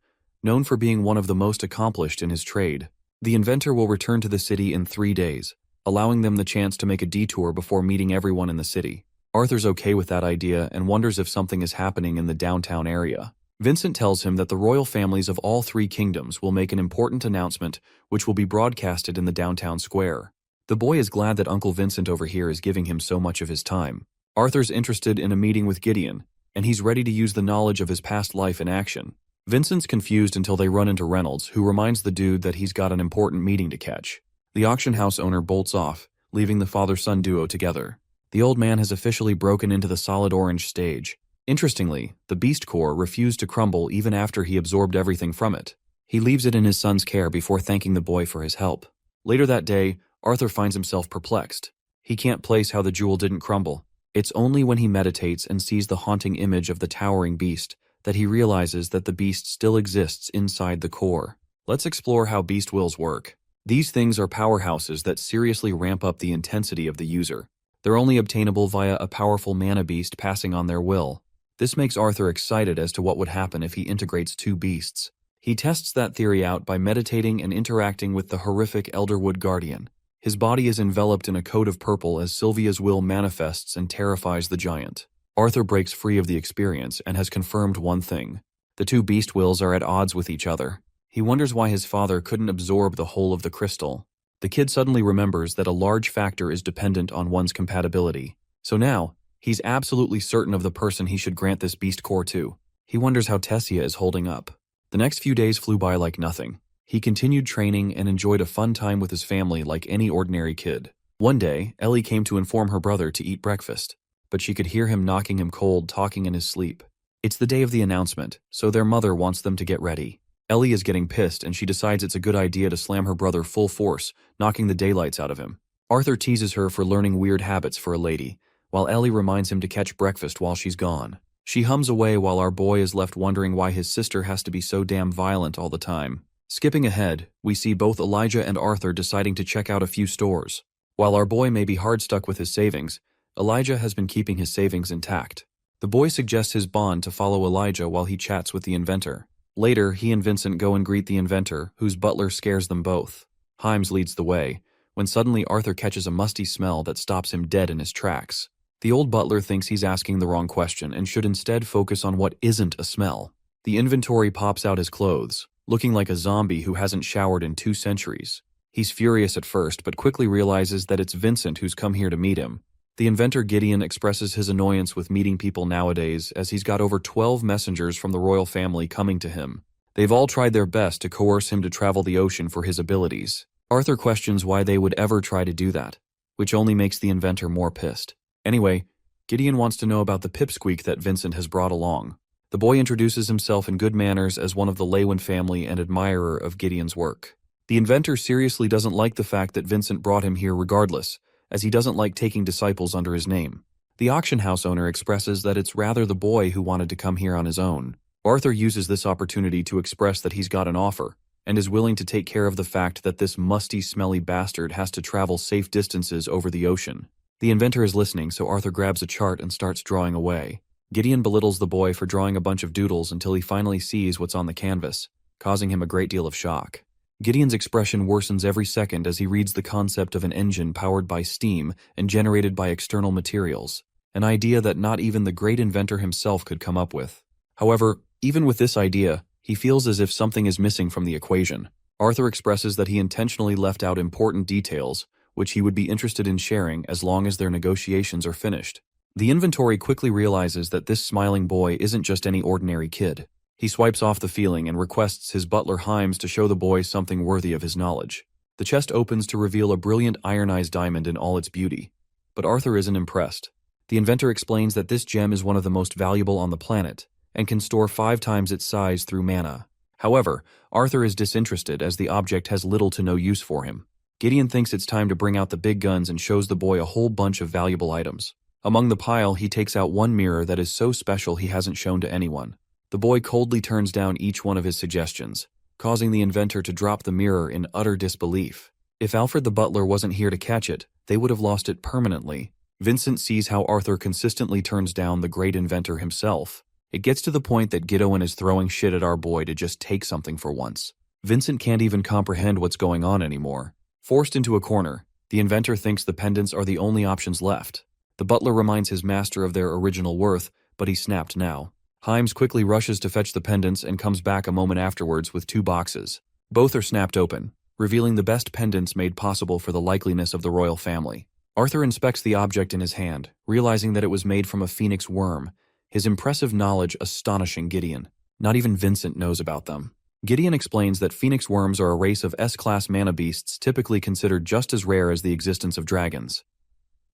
known for being one of the most accomplished in his trade. The inventor will return to the city in 3 days, allowing them the chance to make a detour before meeting everyone in the city. Arthur's okay with that idea and wonders if something is happening in the downtown area. Vincent tells him that the royal families of all 3 kingdoms will make an important announcement which will be broadcasted in the downtown square. The boy is glad that Uncle Vincent over here is giving him so much of his time. Arthur's interested in a meeting with Gideon, and he's ready to use the knowledge of his past life in action. Vincent's confused until they run into Reynolds, who reminds the dude that he's got an important meeting to catch. The auction house owner bolts off, leaving the father-son duo together. The old man has officially broken into the solid orange stage. Interestingly, the beast core refused to crumble even after he absorbed everything from it. He leaves it in his son's care before thanking the boy for his help. Later that day, Arthur finds himself perplexed. He can't place how the jewel didn't crumble. It's only when he meditates and sees the haunting image of the towering beast that he realizes that the beast still exists inside the core. Let's explore how beast wills work. These things are powerhouses that seriously ramp up the intensity of the user. They're only obtainable via a powerful mana beast passing on their will. This makes Arthur excited as to what would happen if he integrates 2 beasts. He tests that theory out by meditating and interacting with the horrific Elderwood Guardian. His body is enveloped in a coat of purple as Sylvia's will manifests and terrifies the giant. Arthur breaks free of the experience and has confirmed one thing. The 2 beast wills are at odds with each other. He wonders why his father couldn't absorb the whole of the crystal. The kid suddenly remembers that a large factor is dependent on one's compatibility. So now, he's absolutely certain of the person he should grant this beast core to. He wonders how Tessia is holding up. The next few days flew by like nothing. He continued training and enjoyed a fun time with his family like any ordinary kid. One day, Ellie came to inform her brother to eat breakfast, but she could hear him knocking him cold talking in his sleep. It's the day of the announcement, so their mother wants them to get ready. Ellie is getting pissed and she decides it's a good idea to slam her brother full force, knocking the daylights out of him. Arthur teases her for learning weird habits for a lady, while Ellie reminds him to catch breakfast while she's gone. She hums away while our boy is left wondering why his sister has to be so damn violent all the time. Skipping ahead, we see both Elijah and Arthur deciding to check out a few stores. While our boy may be hard stuck with his savings, Elijah has been keeping his savings intact. The boy suggests his bond to follow Elijah while he chats with the inventor. Later, he and Vincent go and greet the inventor, whose butler scares them both. Himes leads the way, when suddenly Arthur catches a musty smell that stops him dead in his tracks. The old butler thinks he's asking the wrong question and should instead focus on what isn't a smell. The inventory pops out his clothes, looking like a zombie who hasn't showered in 2 centuries. He's furious at first, but quickly realizes that it's Vincent who's come here to meet him. The inventor Gideon expresses his annoyance with meeting people nowadays as he's got over 12 messengers from the royal family coming to him. They've all tried their best to coerce him to travel the ocean for his abilities. Arthur questions why they would ever try to do that, which only makes the inventor more pissed. Anyway, Gideon wants to know about the pipsqueak that Vincent has brought along. The boy introduces himself in good manners as one of the Lewin family and admirer of Gideon's work. The inventor seriously doesn't like the fact that Vincent brought him here regardless, as he doesn't like taking disciples under his name. The auction house owner expresses that it's rather the boy who wanted to come here on his own. Arthur uses this opportunity to express that he's got an offer, and is willing to take care of the fact that this musty, smelly bastard has to travel safe distances over the ocean. The inventor is listening, so Arthur grabs a chart and starts drawing away. Gideon belittles the boy for drawing a bunch of doodles until he finally sees what's on the canvas, causing him a great deal of shock. Gideon's expression worsens every second as he reads the concept of an engine powered by steam and generated by external materials, an idea that not even the great inventor himself could come up with. However, even with this idea, he feels as if something is missing from the equation. Arthur expresses that he intentionally left out important details, which he would be interested in sharing as long as their negotiations are finished. The inventory quickly realizes that this smiling boy isn't just any ordinary kid. He swipes off the feeling and requests his butler Himes to show the boy something worthy of his knowledge. The chest opens to reveal a brilliant ironized diamond in all its beauty. But Arthur isn't impressed. The inventor explains that this gem is one of the most valuable on the planet, and can store 5 times its size through mana. However, Arthur is disinterested as the object has little to no use for him. Gideon thinks it's time to bring out the big guns and shows the boy a whole bunch of valuable items. Among the pile, he takes out one mirror that is so special he hasn't shown to anyone. The boy coldly turns down each one of his suggestions, causing the inventor to drop the mirror in utter disbelief. If Alfred the butler wasn't here to catch it, they would have lost it permanently. Vincent sees how Arthur consistently turns down the great inventor himself. It gets to the point that Gideon is throwing shit at our boy to just take something for once. Vincent can't even comprehend what's going on anymore. Forced into a corner, the inventor thinks the pendants are the only options left. The butler reminds his master of their original worth, but he's snapped now. Himes quickly rushes to fetch the pendants and comes back a moment afterwards with 2 boxes. Both are snapped open, revealing the best pendants made possible for the likeliness of the royal family. Arthur inspects the object in his hand, realizing that it was made from a phoenix worm, his impressive knowledge astonishing Gideon. Not even Vincent knows about them. Gideon explains that phoenix worms are a race of S-class mana beasts typically considered just as rare as the existence of dragons.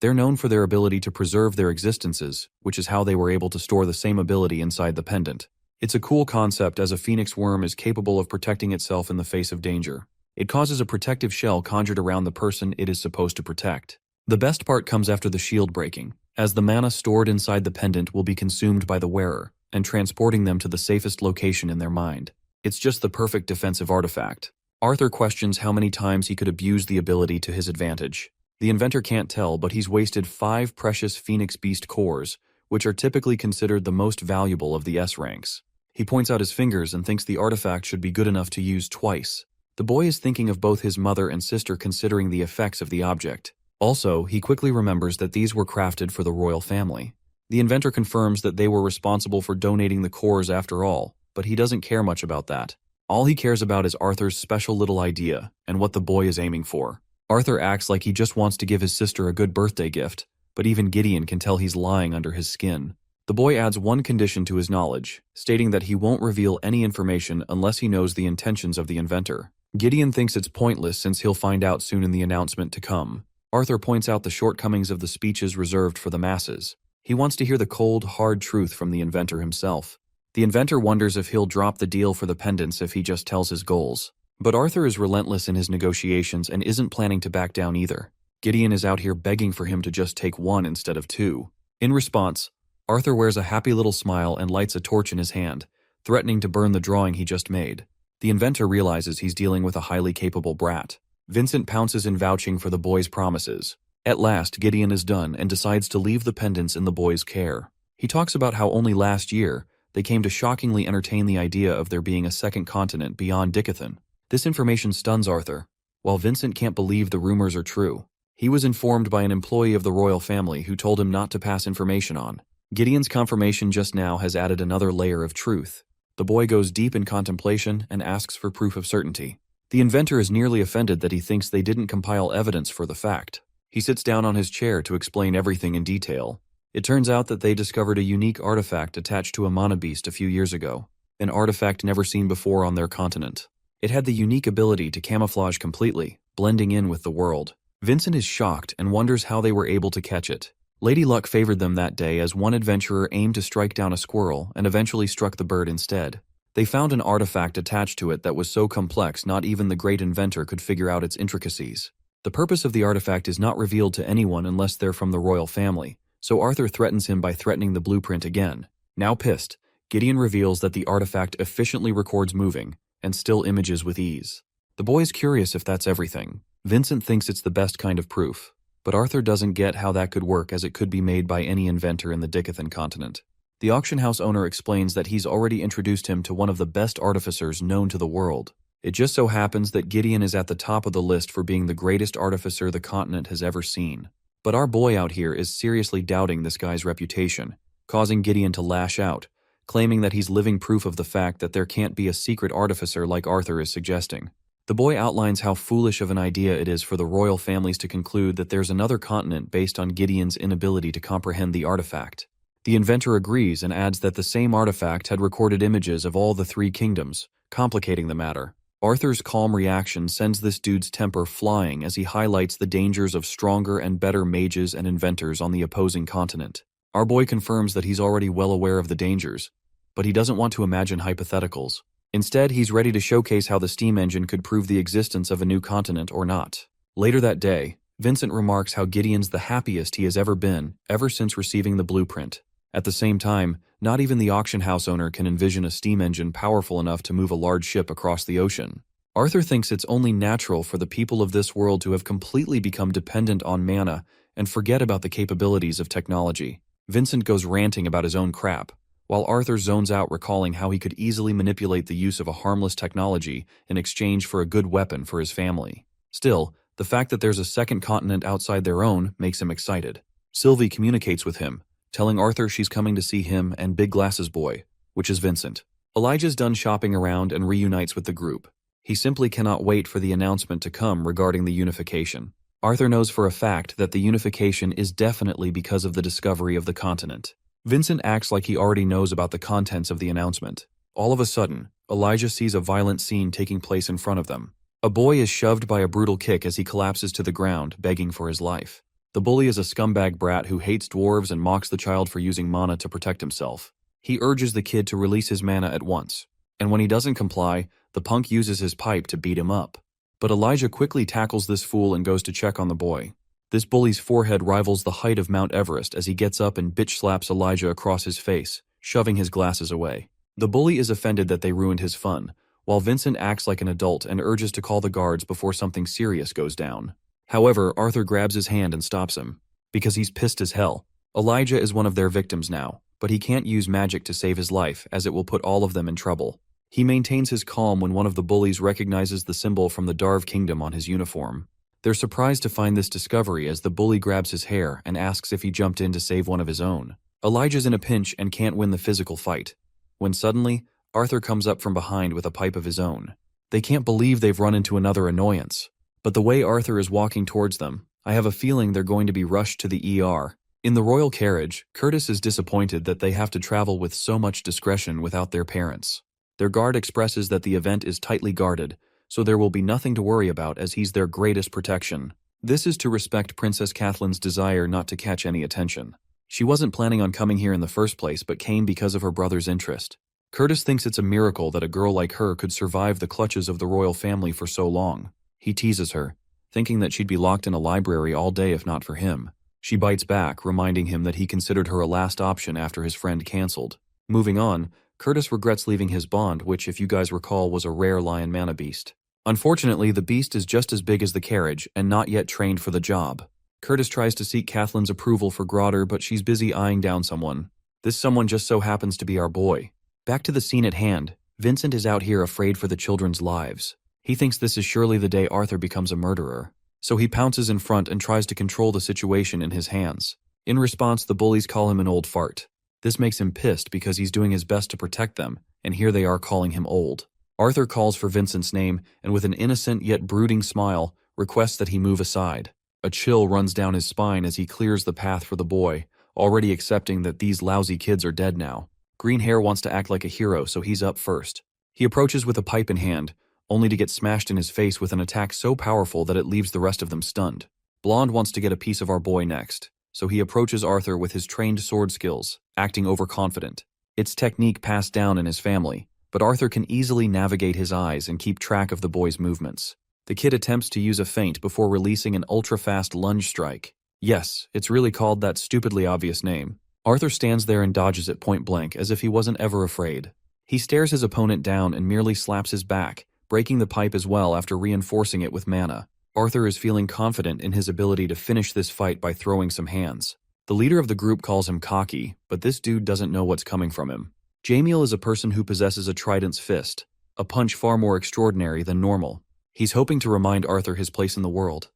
They're known for their ability to preserve their existences, which is how they were able to store the same ability inside the pendant. It's a cool concept as a phoenix worm is capable of protecting itself in the face of danger. It causes a protective shell conjured around the person it is supposed to protect. The best part comes after the shield breaking, as the mana stored inside the pendant will be consumed by the wearer, and transporting them to the safest location in their mind. It's just the perfect defensive artifact. Arthur questions how many times he could abuse the ability to his advantage. The inventor can't tell, but he's wasted 5 precious Phoenix Beast cores, which are typically considered the most valuable of the S ranks. He points out his fingers and thinks the artifact should be good enough to use twice. The boy is thinking of both his mother and sister considering the effects of the object. Also, he quickly remembers that these were crafted for the royal family. The inventor confirms that they were responsible for donating the cores after all, but he doesn't care much about that. All he cares about is Arthur's special little idea and what the boy is aiming for. Arthur acts like he just wants to give his sister a good birthday gift, but even Gideon can tell he's lying under his skin. The boy adds one condition to his knowledge, stating that he won't reveal any information unless he knows the intentions of the inventor. Gideon thinks it's pointless since he'll find out soon in the announcement to come. Arthur points out the shortcomings of the speeches reserved for the masses. He wants to hear the cold, hard truth from the inventor himself. The inventor wonders if he'll drop the deal for the pendants if he just tells his goals. But Arthur is relentless in his negotiations and isn't planning to back down either. Gideon is out here begging for him to just take 1 instead of 2. In response, Arthur wears a happy little smile and lights a torch in his hand, threatening to burn the drawing he just made. The inventor realizes he's dealing with a highly capable brat. Vincent pounces in vouching for the boy's promises. At last, Gideon is done and decides to leave the pendants in the boy's care. He talks about how only last year, they came to shockingly entertain the idea of there being a second continent beyond Dickathon. This information stuns Arthur, while Vincent can't believe the rumors are true. He was informed by an employee of the royal family who told him not to pass information on. Gideon's confirmation just now has added another layer of truth. The boy goes deep in contemplation and asks for proof of certainty. The inventor is nearly offended that he thinks they didn't compile evidence for the fact. He sits down on his chair to explain everything in detail. It turns out that they discovered a unique artifact attached to a mana beast a few years ago, an artifact never seen before on their continent. It had the unique ability to camouflage completely, blending in with the world. Vincent is shocked and wonders how they were able to catch it. Lady Luck favored them that day as one adventurer aimed to strike down a squirrel and eventually struck the bird instead. They found an artifact attached to it that was so complex not even the great inventor could figure out its intricacies. The purpose of the artifact is not revealed to anyone unless they're from the royal family, so Arthur threatens him by threatening the blueprint again. Now pissed, Gideon reveals that the artifact efficiently records moving and still images with ease. The boy is curious if that's everything. Vincent thinks it's the best kind of proof, but Arthur doesn't get how that could work as it could be made by any inventor in the Dickathon continent. The auction house owner explains that he's already introduced him to one of the best artificers known to the world. It just so happens that Gideon is at the top of the list for being the greatest artificer the continent has ever seen. But our boy out here is seriously doubting this guy's reputation, causing Gideon to lash out, claiming that he's living proof of the fact that there can't be a secret artificer like Arthur is suggesting. The boy outlines how foolish of an idea it is for the royal families to conclude that there's another continent based on Gideon's inability to comprehend the artifact. The inventor agrees and adds that the same artifact had recorded images of all the three kingdoms, complicating the matter. Arthur's calm reaction sends this dude's temper flying as he highlights the dangers of stronger and better mages and inventors on the opposing continent. Our boy confirms that he's already well aware of the dangers, but he doesn't want to imagine hypotheticals. Instead, he's ready to showcase how the steam engine could prove the existence of a new continent or not. Later that day, Vincent remarks how Gideon's the happiest he has ever been, ever since receiving the blueprint. At the same time, not even the auction house owner can envision a steam engine powerful enough to move a large ship across the ocean. Arthur thinks it's only natural for the people of this world to have completely become dependent on mana and forget about the capabilities of technology. Vincent goes ranting about his own crap, while Arthur zones out recalling how he could easily manipulate the use of a harmless technology in exchange for a good weapon for his family. Still, the fact that there's a second continent outside their own makes him excited. Sylvie communicates with him, telling Arthur she's coming to see him and Big Glasses Boy, which is Vincent. Elijah's done shopping around and reunites with the group. He simply cannot wait for the announcement to come regarding the unification. Arthur knows for a fact that the unification is definitely because of the discovery of the continent. Vincent acts like he already knows about the contents of the announcement. All of a sudden, Elijah sees a violent scene taking place in front of them. A boy is shoved by a brutal kick as he collapses to the ground, begging for his life. The bully is a scumbag brat who hates dwarves and mocks the child for using mana to protect himself. He urges the kid to release his mana at once, and when he doesn't comply, the punk uses his pipe to beat him up. But Elijah quickly tackles this fool and goes to check on the boy. This bully's forehead rivals the height of Mount Everest as he gets up and bitch slaps Elijah across his face, shoving his glasses away. The bully is offended that they ruined his fun, while Vincent acts like an adult and urges to call the guards before something serious goes down. However, Arthur grabs his hand and stops him, because he's pissed as hell. Elijah is one of their victims now, but he can't use magic to save his life as it will put all of them in trouble. He maintains his calm when one of the bullies recognizes the symbol from the Darv Kingdom on his uniform. They're surprised to find this discovery as the bully grabs his hair and asks if he jumped in to save one of his own. Elijah's in a pinch and can't win the physical fight, when suddenly, Arthur comes up from behind with a pipe of his own. They can't believe they've run into another annoyance. But the way Arthur is walking towards them, I have a feeling they're going to be rushed to the ER. In the royal carriage, Curtis is disappointed that they have to travel with so much discretion without their parents. Their guard expresses that the event is tightly guarded, so there will be nothing to worry about as he's their greatest protection. This is to respect Princess Cathleen's desire not to catch any attention. She wasn't planning on coming here in the first place but came because of her brother's interest. Curtis thinks it's a miracle that a girl like her could survive the clutches of the royal family for so long. He teases her, thinking that she'd be locked in a library all day if not for him. She bites back, reminding him that he considered her a last option after his friend canceled. Moving on, Curtis regrets leaving his bond, which, if you guys recall, was a rare lion mana beast. Unfortunately, the beast is just as big as the carriage and not yet trained for the job. Curtis tries to seek Cathleen's approval for Grotter, but she's busy eyeing down someone. This someone just so happens to be our boy. Back to the scene at hand, Vincent is out here afraid for the children's lives. He thinks this is surely the day Arthur becomes a murderer. So he pounces in front and tries to control the situation in his hands. In response, the bullies call him an old fart. This makes him pissed because he's doing his best to protect them, and here they are calling him old. Arthur calls for Vincent's name and with an innocent yet brooding smile, requests that he move aside. A chill runs down his spine as he clears the path for the boy, already accepting that these lousy kids are dead now. Green Hair wants to act like a hero, so he's up first. He approaches with a pipe in hand, only to get smashed in his face with an attack so powerful that it leaves the rest of them stunned. Blonde wants to get a piece of our boy next, so he approaches Arthur with his trained sword skills, acting overconfident. It's technique passed down in his family, but Arthur can easily navigate his eyes and keep track of the boy's movements. The kid attempts to use a feint before releasing an ultra-fast lunge strike. Yes, it's really called that stupidly obvious name. Arthur stands there and dodges it point blank as if he wasn't ever afraid. He stares his opponent down and merely slaps his back, breaking the pipe as well after reinforcing it with mana. Arthur is feeling confident in his ability to finish this fight by throwing some hands. The leader of the group calls him cocky, but this dude doesn't know what's coming from him. Jamiel is a person who possesses a trident's fist, a punch far more extraordinary than normal. He's hoping to remind Arthur his place in the world.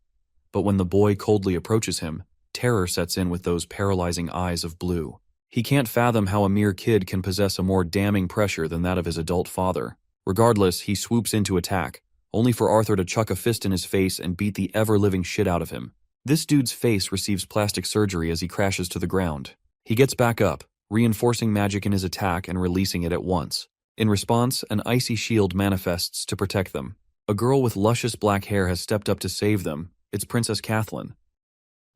But when the boy coldly approaches him, terror sets in with those paralyzing eyes of blue. He can't fathom how a mere kid can possess a more damning pressure than that of his adult father. Regardless, he swoops in to attack, only for Arthur to chuck a fist in his face and beat the ever-living shit out of him. This dude's face receives plastic surgery as he crashes to the ground. He gets back up, reinforcing magic in his attack and releasing it at once. In response, an icy shield manifests to protect them. A girl with luscious black hair has stepped up to save them. It's Princess Kathleen.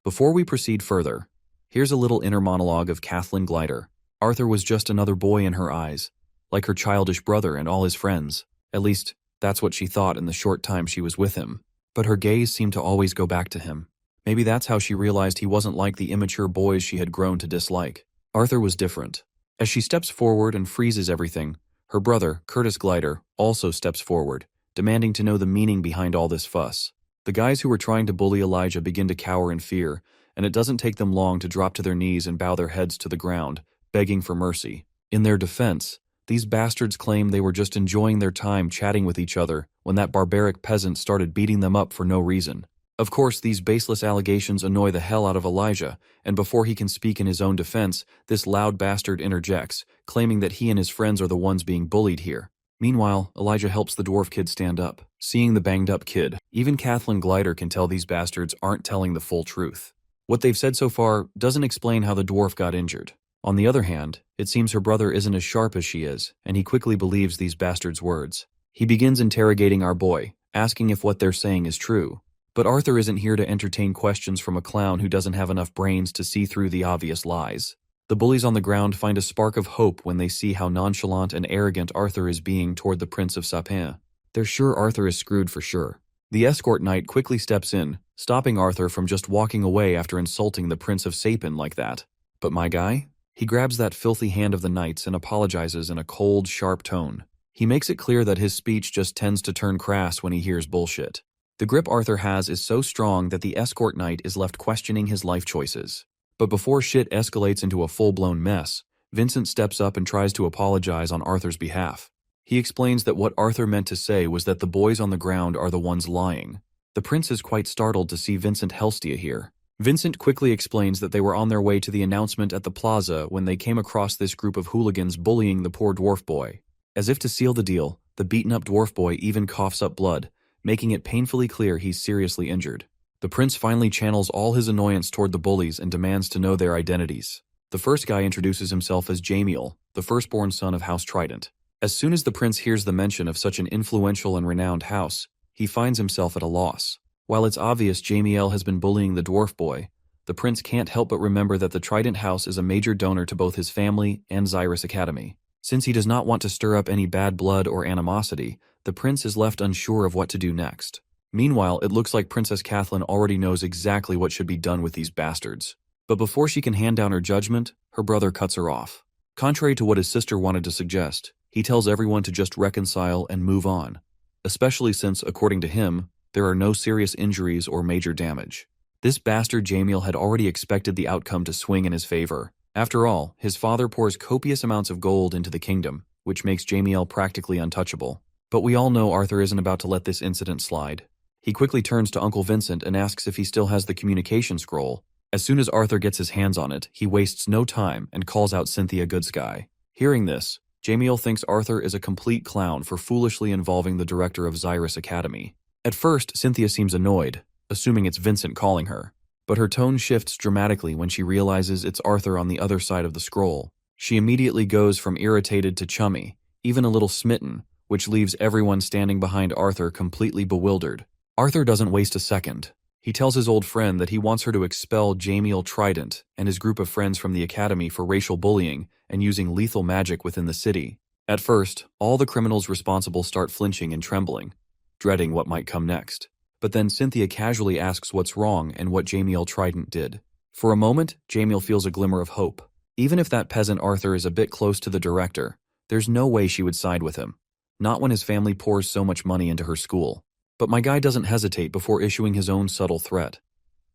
Before we proceed further, here's a little inner monologue of Kathleen Glider. Arthur was just another boy in her eyes, like her childish brother and all his friends. At least, that's what she thought in the short time she was with him. But her gaze seemed to always go back to him. Maybe that's how she realized he wasn't like the immature boys she had grown to dislike. Arthur was different. As she steps forward and freezes everything, her brother, Curtis Glider, also steps forward, demanding to know the meaning behind all this fuss. The guys who were trying to bully Elijah begin to cower in fear, and it doesn't take them long to drop to their knees and bow their heads to the ground, begging for mercy. In their defense, these bastards claim they were just enjoying their time chatting with each other when that barbaric peasant started beating them up for no reason. Of course, these baseless allegations annoy the hell out of Elijah, and before he can speak in his own defense, this loud bastard interjects, claiming that he and his friends are the ones being bullied here. Meanwhile, Elijah helps the dwarf kid stand up. Seeing the banged-up kid, even Kathleen Glider can tell these bastards aren't telling the full truth. What they've said so far doesn't explain how the dwarf got injured. On the other hand, it seems her brother isn't as sharp as she is, and he quickly believes these bastards' words. He begins interrogating our boy, asking if what they're saying is true. But Arthur isn't here to entertain questions from a clown who doesn't have enough brains to see through the obvious lies. The bullies on the ground find a spark of hope when they see how nonchalant and arrogant Arthur is being toward the Prince of Sapin. They're sure Arthur is screwed for sure. The escort knight quickly steps in, stopping Arthur from just walking away after insulting the Prince of Sapin like that. But my guy? He grabs that filthy hand of the knight's and apologizes in a cold, sharp tone. He makes it clear that his speech just tends to turn crass when he hears bullshit. The grip Arthur has is so strong that the escort knight is left questioning his life choices. But before shit escalates into a full-blown mess, Vincent steps up and tries to apologize on Arthur's behalf. He explains that what Arthur meant to say was that the boys on the ground are the ones lying. The prince is quite startled to see Vincent Helstia here. Vincent quickly explains that they were on their way to the announcement at the plaza when they came across this group of hooligans bullying the poor dwarf boy. As if to seal the deal, the beaten-up dwarf boy even coughs up blood, making it painfully clear he's seriously injured. The prince finally channels all his annoyance toward the bullies and demands to know their identities. The first guy introduces himself as Jamiel, the firstborn son of House Trident. As soon as the prince hears the mention of such an influential and renowned house, he finds himself at a loss. While it's obvious Jamiel has been bullying the dwarf boy, the prince can't help but remember that the Trident House is a major donor to both his family and Xyrus Academy. Since he does not want to stir up any bad blood or animosity, the prince is left unsure of what to do next. Meanwhile, it looks like Princess Kathleen already knows exactly what should be done with these bastards. But before she can hand down her judgment, her brother cuts her off. Contrary to what his sister wanted to suggest, he tells everyone to just reconcile and move on, especially since, according to him, there are no serious injuries or major damage. This bastard Jamiel had already expected the outcome to swing in his favor. After all, his father pours copious amounts of gold into the kingdom, which makes Jamiel practically untouchable. But we all know Arthur isn't about to let this incident slide. He quickly turns to Uncle Vincent and asks if he still has the communication scroll. As soon as Arthur gets his hands on it, he wastes no time and calls out Cynthia Goodsky. Hearing this, Jamiel thinks Arthur is a complete clown for foolishly involving the director of Xyrus Academy. At first, Cynthia seems annoyed, assuming it's Vincent calling her. But her tone shifts dramatically when she realizes it's Arthur on the other side of the scroll. She immediately goes from irritated to chummy, even a little smitten, which leaves everyone standing behind Arthur completely bewildered. Arthur doesn't waste a second. He tells his old friend that he wants her to expel Jamiel Trident and his group of friends from the academy for racial bullying and using lethal magic within the city. At first, all the criminals responsible start flinching and trembling, dreading what might come next. But then Cynthia casually asks what's wrong and what Jamiel Trident did. For a moment, Jamiel feels a glimmer of hope. Even if that peasant Arthur is a bit close to the director, there's no way she would side with him. Not when his family pours so much money into her school. But my guy doesn't hesitate before issuing his own subtle threat.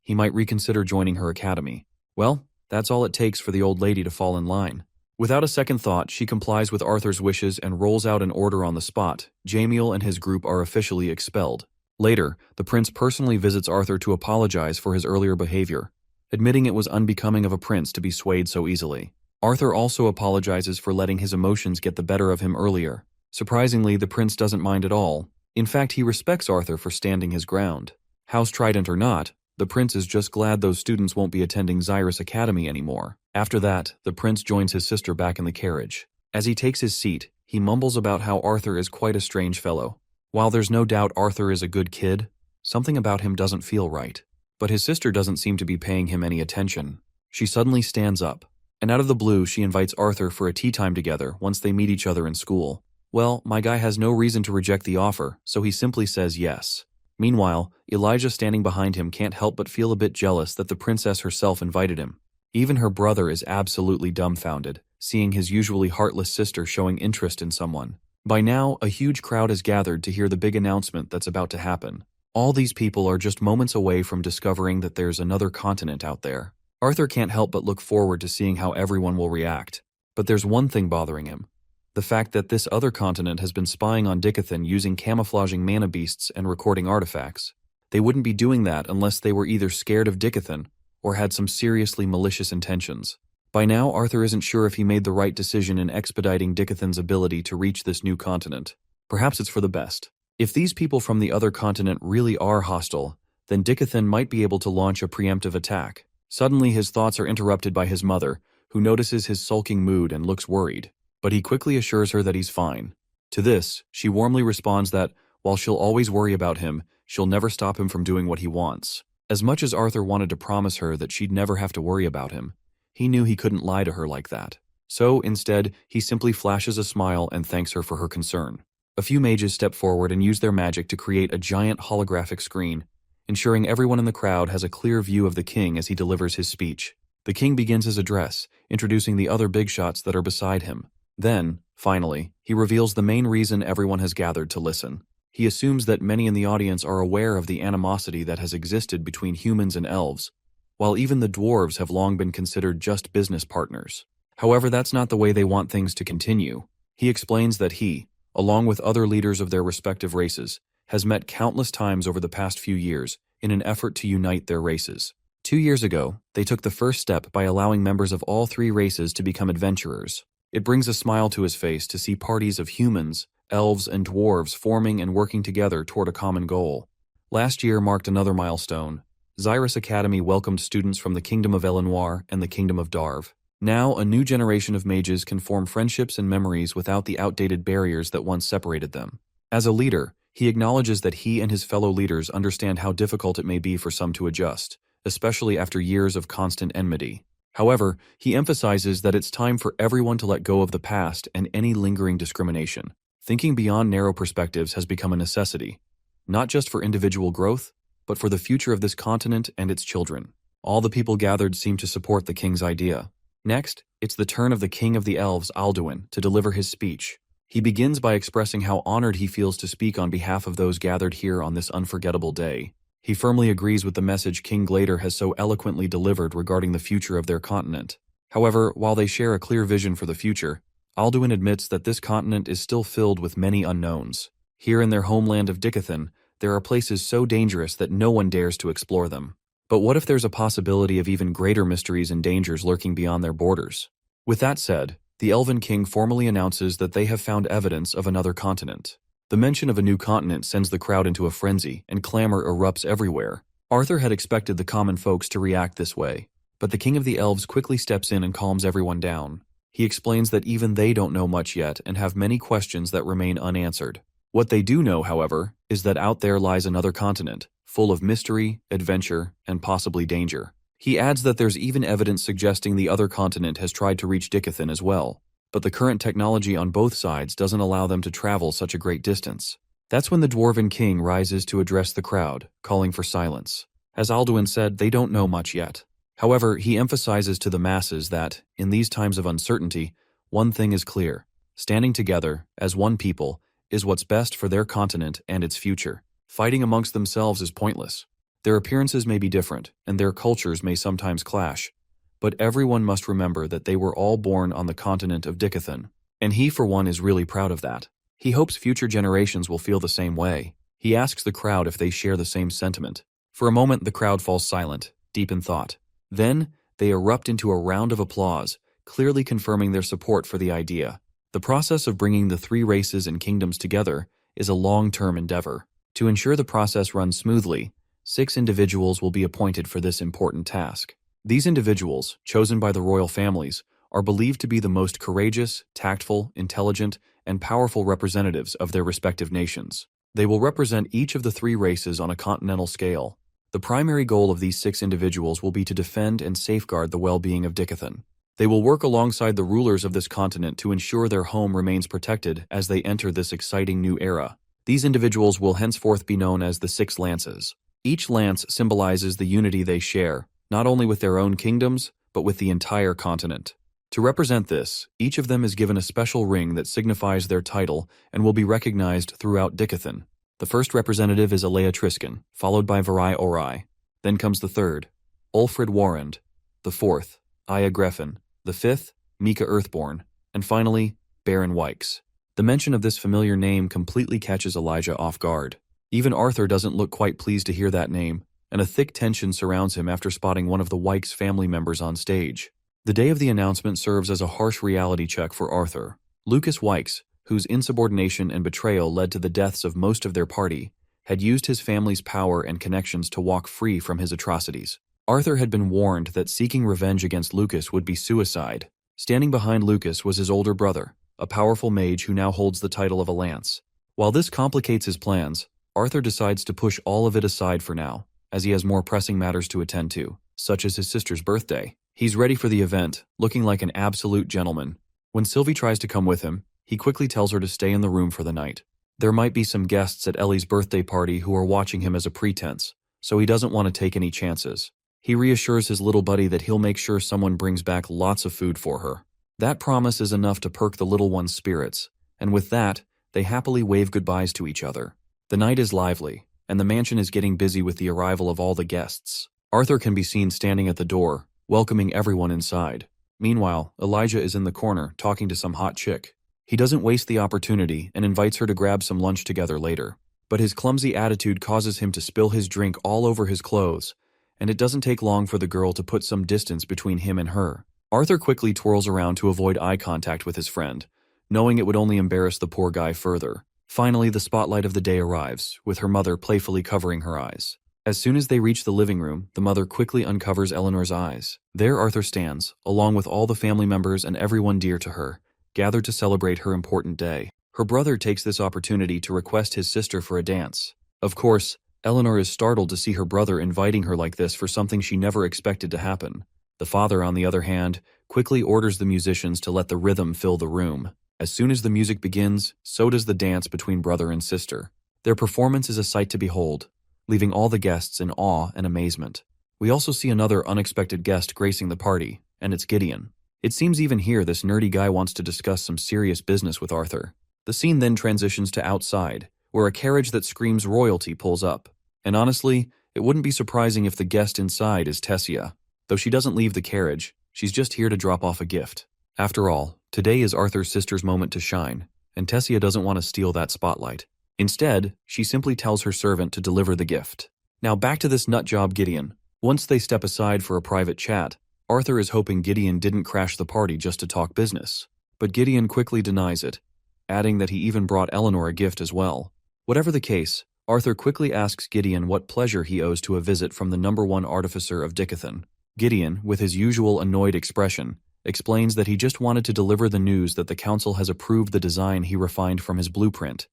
He might reconsider joining her academy. Well, that's all it takes for the old lady to fall in line. Without a second thought, she complies with Arthur's wishes and rolls out an order on the spot. Jamiel and his group are officially expelled. Later, the prince personally visits Arthur to apologize for his earlier behavior, admitting it was unbecoming of a prince to be swayed so easily. Arthur also apologizes for letting his emotions get the better of him earlier. Surprisingly, the prince doesn't mind at all. In fact, he respects Arthur for standing his ground. House Trident or not, the prince is just glad those students won't be attending Xyrus Academy anymore. After that, the prince joins his sister back in the carriage. As he takes his seat, he mumbles about how Arthur is quite a strange fellow. While there's no doubt Arthur is a good kid, something about him doesn't feel right. But his sister doesn't seem to be paying him any attention. She suddenly stands up, and out of the blue she invites Arthur for a tea time together once they meet each other in school. Well, my guy has no reason to reject the offer, so he simply says yes. Meanwhile, Elijah standing behind him can't help but feel a bit jealous that the princess herself invited him. Even her brother is absolutely dumbfounded, seeing his usually heartless sister showing interest in someone. By now, a huge crowd has gathered to hear the big announcement that's about to happen. All these people are just moments away from discovering that there's another continent out there. Arthur can't help but look forward to seeing how everyone will react. But there's one thing bothering him. The fact that this other continent has been spying on Dicathan using camouflaging mana beasts and recording artifacts. They wouldn't be doing that unless they were either scared of Dicathan or had some seriously malicious intentions. By now, Arthur isn't sure if he made the right decision in expediting Dicathan's ability to reach this new continent. Perhaps it's for the best. If these people from the other continent really are hostile, then Dicathan might be able to launch a preemptive attack. Suddenly, his thoughts are interrupted by his mother, who notices his sulking mood and looks worried. But he quickly assures her that he's fine. To this, she warmly responds that, while she'll always worry about him, she'll never stop him from doing what he wants. As much as Arthur wanted to promise her that she'd never have to worry about him, he knew he couldn't lie to her like that. So, instead, he simply flashes a smile and thanks her for her concern. A few mages step forward and use their magic to create a giant holographic screen, ensuring everyone in the crowd has a clear view of the king as he delivers his speech. The king begins his address, introducing the other big shots that are beside him. Then, finally, he reveals the main reason everyone has gathered to listen. He assumes that many in the audience are aware of the animosity that has existed between humans and elves, while even the dwarves have long been considered just business partners. However, that's not the way they want things to continue. He explains that he, along with other leaders of their respective races, has met countless times over the past few years in an effort to unite their races. 2 years ago, they took the first step by allowing members of all three races to become adventurers. It brings a smile to his face to see parties of humans, elves, and dwarves forming and working together toward a common goal. Last year marked another milestone. Xyrus Academy welcomed students from the Kingdom of Elenoir and the Kingdom of Darv. Now, a new generation of mages can form friendships and memories without the outdated barriers that once separated them. As a leader, he acknowledges that he and his fellow leaders understand how difficult it may be for some to adjust, especially after years of constant enmity. However, he emphasizes that it's time for everyone to let go of the past and any lingering discrimination. Thinking beyond narrow perspectives has become a necessity, not just for individual growth, but for the future of this continent and its children. All the people gathered seem to support the king's idea. Next, it's the turn of the king of the elves, Alduin, to deliver his speech. He begins by expressing how honored he feels to speak on behalf of those gathered here on this unforgettable day. He firmly agrees with the message King Glader has so eloquently delivered regarding the future of their continent. However, while they share a clear vision for the future, Alduin admits that this continent is still filled with many unknowns. Here in their homeland of Dicathan, there are places so dangerous that no one dares to explore them. But what if there's a possibility of even greater mysteries and dangers lurking beyond their borders? With that said, the Elven King formally announces that they have found evidence of another continent. The mention of a new continent sends the crowd into a frenzy, and clamor erupts everywhere. Arthur had expected the common folks to react this way, but the King of the Elves quickly steps in and calms everyone down. He explains that even they don't know much yet and have many questions that remain unanswered. What they do know, however, is that out there lies another continent, full of mystery, adventure, and possibly danger. He adds that there's even evidence suggesting the other continent has tried to reach Dicathan as well, but the current technology on both sides doesn't allow them to travel such a great distance. That's when the Dwarven King rises to address the crowd, calling for silence. As Alduin said, they don't know much yet. However, he emphasizes to the masses that, in these times of uncertainty, one thing is clear. Standing together, as one people, is what's best for their continent and its future. Fighting amongst themselves is pointless. Their appearances may be different, and their cultures may sometimes clash, but everyone must remember that they were all born on the continent of Dicathan, and he for one is really proud of that. He hopes future generations will feel the same way. He asks the crowd if they share the same sentiment. For a moment the crowd falls silent, deep in thought. Then, they erupt into a round of applause, clearly confirming their support for the idea. The process of bringing the three races and kingdoms together is a long-term endeavor. To ensure the process runs smoothly, 6 individuals will be appointed for this important task. These individuals, chosen by the royal families, are believed to be the most courageous, tactful, intelligent, and powerful representatives of their respective nations. They will represent each of the 3 races on a continental scale. The primary goal of these 6 individuals will be to defend and safeguard the well-being of Dickathon. They will work alongside the rulers of this continent to ensure their home remains protected as they enter this exciting new era. These individuals will henceforth be known as the 6 lances. Each lance symbolizes the unity they share, not only with their own kingdoms, but with the entire continent. To represent this, each of them is given a special ring that signifies their title and will be recognized throughout Dickathon. The first representative is Alea Triscan, followed by Varai Orai. Then comes the third, Ulfrid Warrand. The fourth, Aya Greffin. The fifth, Mika Earthborn. And finally, Baron Wykes. The mention of this familiar name completely catches Elijah off guard. Even Arthur doesn't look quite pleased to hear that name, and a thick tension surrounds him after spotting one of the Wykes family members on stage. The day of the announcement serves as a harsh reality check for Arthur. Lucas Wykes, whose insubordination and betrayal led to the deaths of most of their party, had used his family's power and connections to walk free from his atrocities. Arthur had been warned that seeking revenge against Lucas would be suicide. Standing behind Lucas was his older brother, a powerful mage who now holds the title of a lance. While this complicates his plans, Arthur decides to push all of it aside for now, as he has more pressing matters to attend to, such as his sister's birthday. He's ready for the event, looking like an absolute gentleman. When Sylvie tries to come with him, he quickly tells her to stay in the room for the night. There might be some guests at Ellie's birthday party who are watching him as a pretense, so he doesn't want to take any chances. He reassures his little buddy that he'll make sure someone brings back lots of food for her. That promise is enough to perk the little one's spirits, and with that, they happily wave goodbyes to each other. The night is lively, and the mansion is getting busy with the arrival of all the guests. Arthur can be seen standing at the door, welcoming everyone inside. Meanwhile, Elijah is in the corner, talking to some hot chick. He doesn't waste the opportunity and invites her to grab some lunch together later. But his clumsy attitude causes him to spill his drink all over his clothes, and it doesn't take long for the girl to put some distance between him and her. Arthur quickly twirls around to avoid eye contact with his friend, knowing it would only embarrass the poor guy further. Finally, the spotlight of the day arrives, with her mother playfully covering her eyes. As soon as they reach the living room, the mother quickly uncovers Eleanor's eyes. There Arthur stands, along with all the family members and everyone dear to her, gathered to celebrate her important day. Her brother takes this opportunity to request his sister for a dance. Of course, Eleanor is startled to see her brother inviting her like this for something she never expected to happen. The father, on the other hand, quickly orders the musicians to let the rhythm fill the room. As soon as the music begins, so does the dance between brother and sister. Their performance is a sight to behold, leaving all the guests in awe and amazement. We also see another unexpected guest gracing the party, and it's Gideon. It seems even here this nerdy guy wants to discuss some serious business with Arthur. The scene then transitions to outside, where a carriage that screams royalty pulls up. And honestly, it wouldn't be surprising if the guest inside is Tessia. Though she doesn't leave the carriage, she's just here to drop off a gift. After all, today is Arthur's sister's moment to shine, and Tessia doesn't want to steal that spotlight. Instead, she simply tells her servant to deliver the gift. Now back to this nutjob Gideon. Once they step aside for a private chat, Arthur is hoping Gideon didn't crash the party just to talk business. But Gideon quickly denies it, adding that he even brought Eleanor a gift as well. Whatever the case, Arthur quickly asks Gideon what pleasure he owes to a visit from the #1 artificer of Dickathon. Gideon, with his usual annoyed expression, explains that he just wanted to deliver the news that the council has approved the design he refined from his blueprint,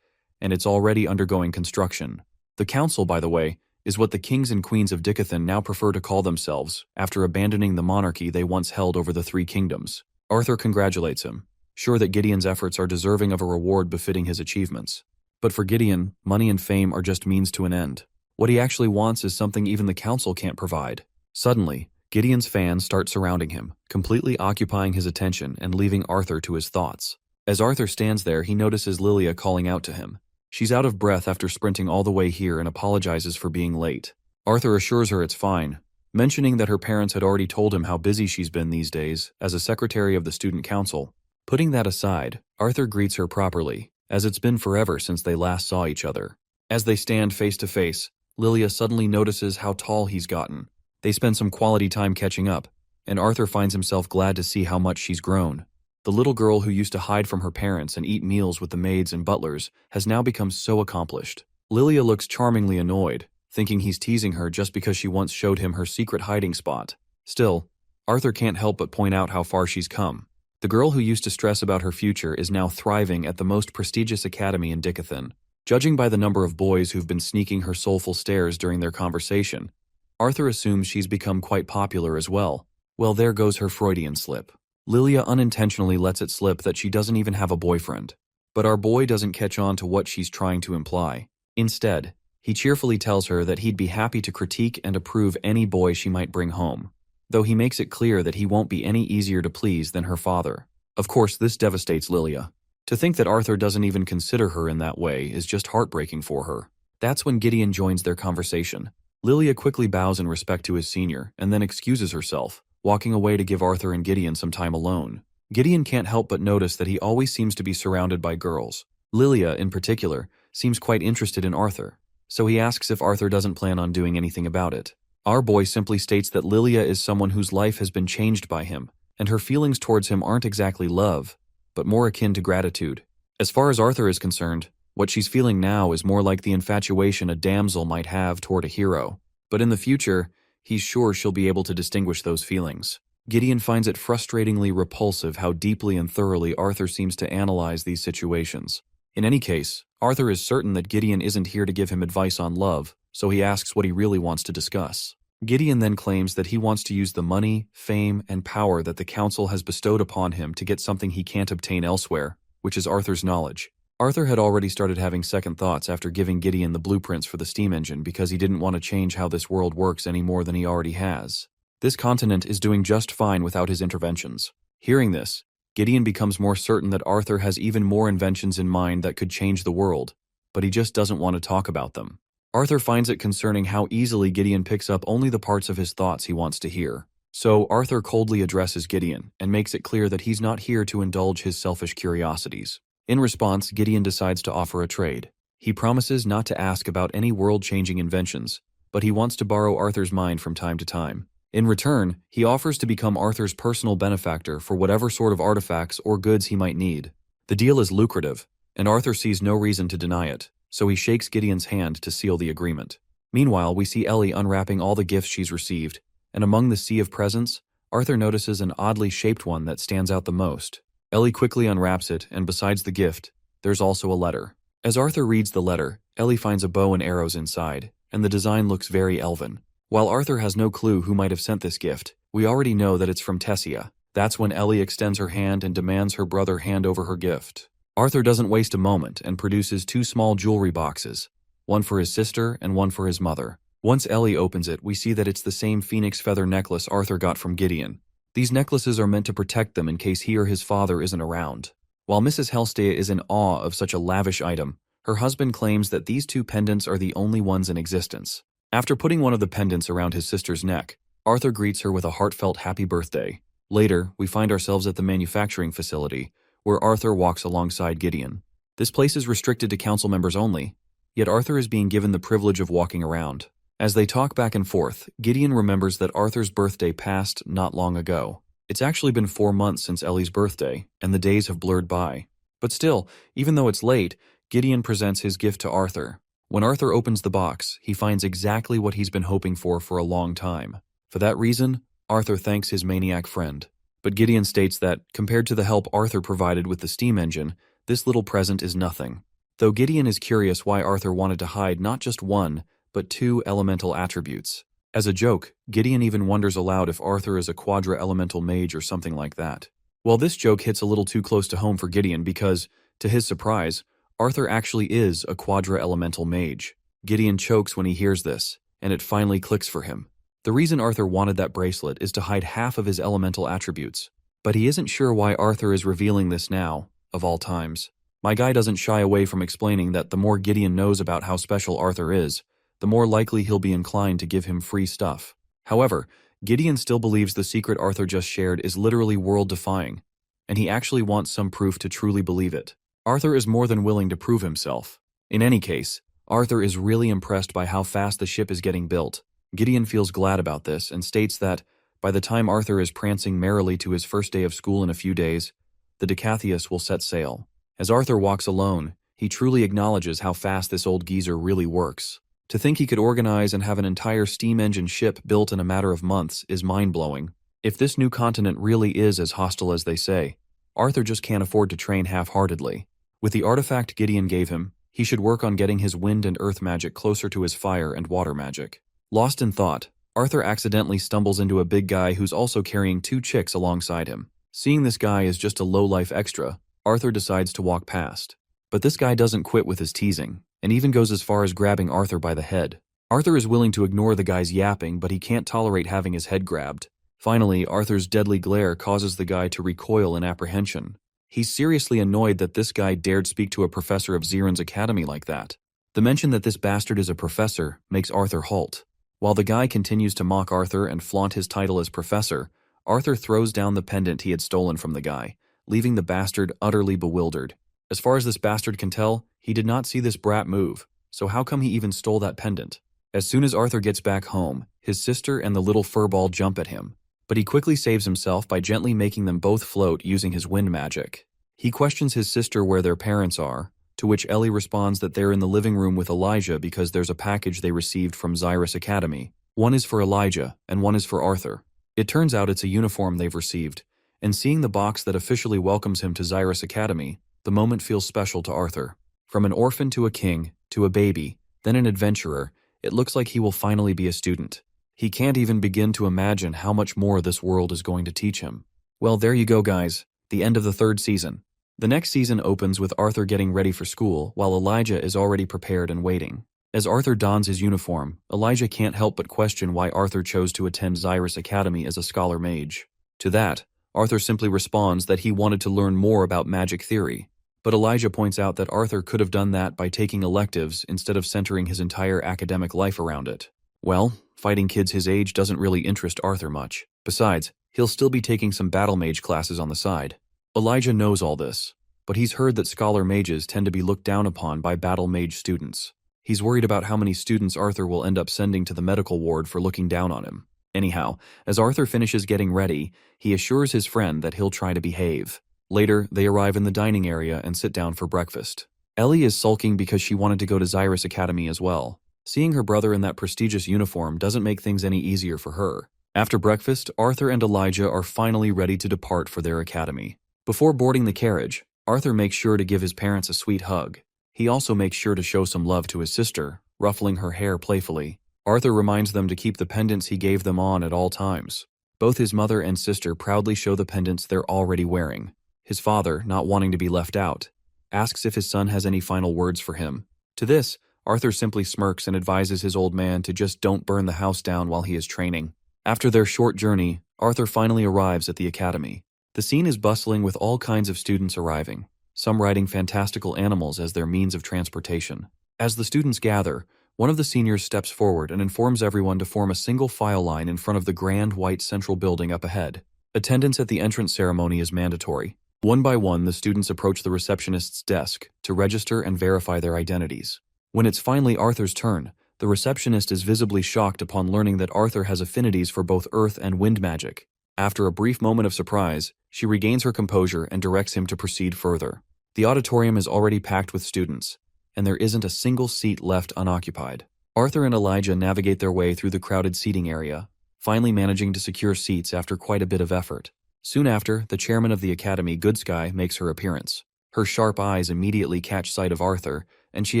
and it's already undergoing construction. The council, by the way, is what the kings and queens of Dickathon now prefer to call themselves after abandoning the monarchy they once held over the 3 kingdoms. Arthur congratulates him, sure that Gideon's efforts are deserving of a reward befitting his achievements. But for Gideon, money and fame are just means to an end. What he actually wants is something even the council can't provide. Suddenly, Gideon's fans start surrounding him, completely occupying his attention and leaving Arthur to his thoughts. As Arthur stands there, he notices Lilia calling out to him. She's out of breath after sprinting all the way here and apologizes for being late. Arthur assures her it's fine, mentioning that her parents had already told him how busy she's been these days as a secretary of the student council. Putting that aside, Arthur greets her properly, as it's been forever since they last saw each other. As they stand face to face, Lilia suddenly notices how tall he's gotten. They spend some quality time catching up, and Arthur finds himself glad to see how much she's grown. The little girl who used to hide from her parents and eat meals with the maids and butlers has now become so accomplished. Lilia looks charmingly annoyed, thinking he's teasing her just because she once showed him her secret hiding spot. Still, Arthur can't help but point out how far she's come. The girl who used to stress about her future is now thriving at the most prestigious academy in Dicathan. Judging by the number of boys who've been sneaking her soulful stares during their conversation, Arthur assumes she's become quite popular as well. Well, there goes her Freudian slip. Lilia unintentionally lets it slip that she doesn't even have a boyfriend. But our boy doesn't catch on to what she's trying to imply. Instead, he cheerfully tells her that he'd be happy to critique and approve any boy she might bring home, though he makes it clear that he won't be any easier to please than her father. Of course, this devastates Lilia. To think that Arthur doesn't even consider her in that way is just heartbreaking for her. That's when Gideon joins their conversation. Lilia quickly bows in respect to his senior and then excuses herself, walking away to give Arthur and Gideon some time alone. Gideon can't help but notice that he always seems to be surrounded by girls. Lilia, in particular, seems quite interested in Arthur, so he asks if Arthur doesn't plan on doing anything about it. Our boy simply states that Lilia is someone whose life has been changed by him, and her feelings towards him aren't exactly love, but more akin to gratitude. As far as Arthur is concerned, what she's feeling now is more like the infatuation a damsel might have toward a hero. But in the future, he's sure she'll be able to distinguish those feelings. Gideon finds it frustratingly repulsive how deeply and thoroughly Arthur seems to analyze these situations. In any case, Arthur is certain that Gideon isn't here to give him advice on love, so he asks what he really wants to discuss. Gideon then claims that he wants to use the money, fame, and power that the council has bestowed upon him to get something he can't obtain elsewhere, which is Arthur's knowledge. Arthur had already started having second thoughts after giving Gideon the blueprints for the steam engine because he didn't want to change how this world works any more than he already has. This continent is doing just fine without his interventions. Hearing this, Gideon becomes more certain that Arthur has even more inventions in mind that could change the world, but he just doesn't want to talk about them. Arthur finds it concerning how easily Gideon picks up only the parts of his thoughts he wants to hear. So Arthur coldly addresses Gideon and makes it clear that he's not here to indulge his selfish curiosities. In response, Gideon decides to offer a trade. He promises not to ask about any world-changing inventions, but he wants to borrow Arthur's mind from time to time. In return, he offers to become Arthur's personal benefactor for whatever sort of artifacts or goods he might need. The deal is lucrative, and Arthur sees no reason to deny it, so he shakes Gideon's hand to seal the agreement. Meanwhile, we see Ellie unwrapping all the gifts she's received, and among the sea of presents, Arthur notices an oddly shaped one that stands out the most. Ellie quickly unwraps it, and besides the gift, there's also a letter. As Arthur reads the letter, Ellie finds a bow and arrows inside, and the design looks very elven. While Arthur has no clue who might have sent this gift, we already know that it's from Tessia. That's when Ellie extends her hand and demands her brother hand over her gift. Arthur doesn't waste a moment and produces two small jewelry boxes, one for his sister and one for his mother. Once Ellie opens it, we see that it's the same phoenix feather necklace Arthur got from Gideon. These necklaces are meant to protect them in case he or his father isn't around. While Mrs. Helstea is in awe of such a lavish item, her husband claims that these two pendants are the only ones in existence. After putting one of the pendants around his sister's neck, Arthur greets her with a heartfelt happy birthday. Later, we find ourselves at the manufacturing facility, where Arthur walks alongside Gideon. This place is restricted to council members only, yet Arthur is being given the privilege of walking around. As they talk back and forth, Gideon remembers that Arthur's birthday passed not long ago. It's actually been 4 months since Ellie's birthday, and the days have blurred by. But still, even though it's late, Gideon presents his gift to Arthur. When Arthur opens the box, he finds exactly what he's been hoping for a long time. For that reason, Arthur thanks his maniac friend. But Gideon states that, compared to the help Arthur provided with the steam engine, this little present is nothing. Though Gideon is curious why Arthur wanted to hide not just one, but 2 elemental attributes. As a joke, Gideon even wonders aloud if Arthur is a quadra-elemental mage or something like that. Well, this joke hits a little too close to home for Gideon because, to his surprise, Arthur actually is a quadra-elemental mage. Gideon chokes when he hears this, and it finally clicks for him. The reason Arthur wanted that bracelet is to hide half of his elemental attributes, but he isn't sure why Arthur is revealing this now, of all times. My guy doesn't shy away from explaining that the more Gideon knows about how special Arthur is, the more likely he'll be inclined to give him free stuff. However, Gideon still believes the secret Arthur just shared is literally world-defying, and he actually wants some proof to truly believe it. Arthur is more than willing to prove himself. In any case, Arthur is really impressed by how fast the ship is getting built. Gideon feels glad about this and states that, by the time Arthur is prancing merrily to his first day of school in a few days, the Decathius will set sail. As Arthur walks alone, he truly acknowledges how fast this old geezer really works. To think he could organize and have an entire steam engine ship built in a matter of months is mind-blowing. If this new continent really is as hostile as they say, Arthur just can't afford to train half-heartedly. With the artifact Gideon gave him, he should work on getting his wind and earth magic closer to his fire and water magic. Lost in thought, Arthur accidentally stumbles into a big guy who's also carrying 2 chicks alongside him. Seeing this guy as just a low-life extra, Arthur decides to walk past. But this guy doesn't quit with his teasing, and even goes as far as grabbing Arthur by the head. Arthur is willing to ignore the guy's yapping, but he can't tolerate having his head grabbed. Finally, Arthur's deadly glare causes the guy to recoil in apprehension. He's seriously annoyed that this guy dared speak to a professor of Ziren's academy like that. The mention that this bastard is a professor makes Arthur halt. While the guy continues to mock Arthur and flaunt his title as professor, Arthur throws down the pendant he had stolen from the guy, leaving the bastard utterly bewildered. As far as this bastard can tell, he did not see this brat move, so how come he even stole that pendant? As soon as Arthur gets back home, his sister and the little furball jump at him, but he quickly saves himself by gently making them both float using his wind magic. He questions his sister where their parents are, to which Ellie responds that they're in the living room with Elijah because there's a package they received from Zyrus Academy. One is for Elijah, and one is for Arthur. It turns out it's a uniform they've received, and seeing the box that officially welcomes him to Zyrus Academy, the moment feels special to Arthur. From an orphan to a king, to a baby, then an adventurer, it looks like he will finally be a student. He can't even begin to imagine how much more this world is going to teach him. Well, there you go, guys. The end of the 3rd season. The next season opens with Arthur getting ready for school, while Elijah is already prepared and waiting. As Arthur dons his uniform, Elijah can't help but question why Arthur chose to attend Zyrus Academy as a scholar mage. To that, Arthur simply responds that he wanted to learn more about magic theory. But Elijah points out that Arthur could have done that by taking electives instead of centering his entire academic life around it. Well, fighting kids his age doesn't really interest Arthur much. Besides, he'll still be taking some battle mage classes on the side. Elijah knows all this, but he's heard that scholar mages tend to be looked down upon by battle mage students. He's worried about how many students Arthur will end up sending to the medical ward for looking down on him. Anyhow, as Arthur finishes getting ready, he assures his friend that he'll try to behave. Later, they arrive in the dining area and sit down for breakfast. Ellie is sulking because she wanted to go to Zyrus Academy as well. Seeing her brother in that prestigious uniform doesn't make things any easier for her. After breakfast, Arthur and Elijah are finally ready to depart for their academy. Before boarding the carriage, Arthur makes sure to give his parents a sweet hug. He also makes sure to show some love to his sister, ruffling her hair playfully. Arthur reminds them to keep the pendants he gave them on at all times. Both his mother and sister proudly show the pendants they're already wearing. His father, not wanting to be left out, asks if his son has any final words for him. To this, Arthur simply smirks and advises his old man to just don't burn the house down while he is training. After their short journey, Arthur finally arrives at the academy. The scene is bustling with all kinds of students arriving, some riding fantastical animals as their means of transportation. As the students gather, one of the seniors steps forward and informs everyone to form a single file line in front of the grand white central building up ahead. Attendance at the entrance ceremony is mandatory. One by one, the students approach the receptionist's desk to register and verify their identities. When it's finally Arthur's turn, the receptionist is visibly shocked upon learning that Arthur has affinities for both earth and wind magic. After a brief moment of surprise, she regains her composure and directs him to proceed further. The auditorium is already packed with students, and there isn't a single seat left unoccupied. Arthur and Elijah navigate their way through the crowded seating area, finally managing to secure seats after quite a bit of effort. Soon after, the chairman of the academy, Goodsky, makes her appearance. Her sharp eyes immediately catch sight of Arthur, and she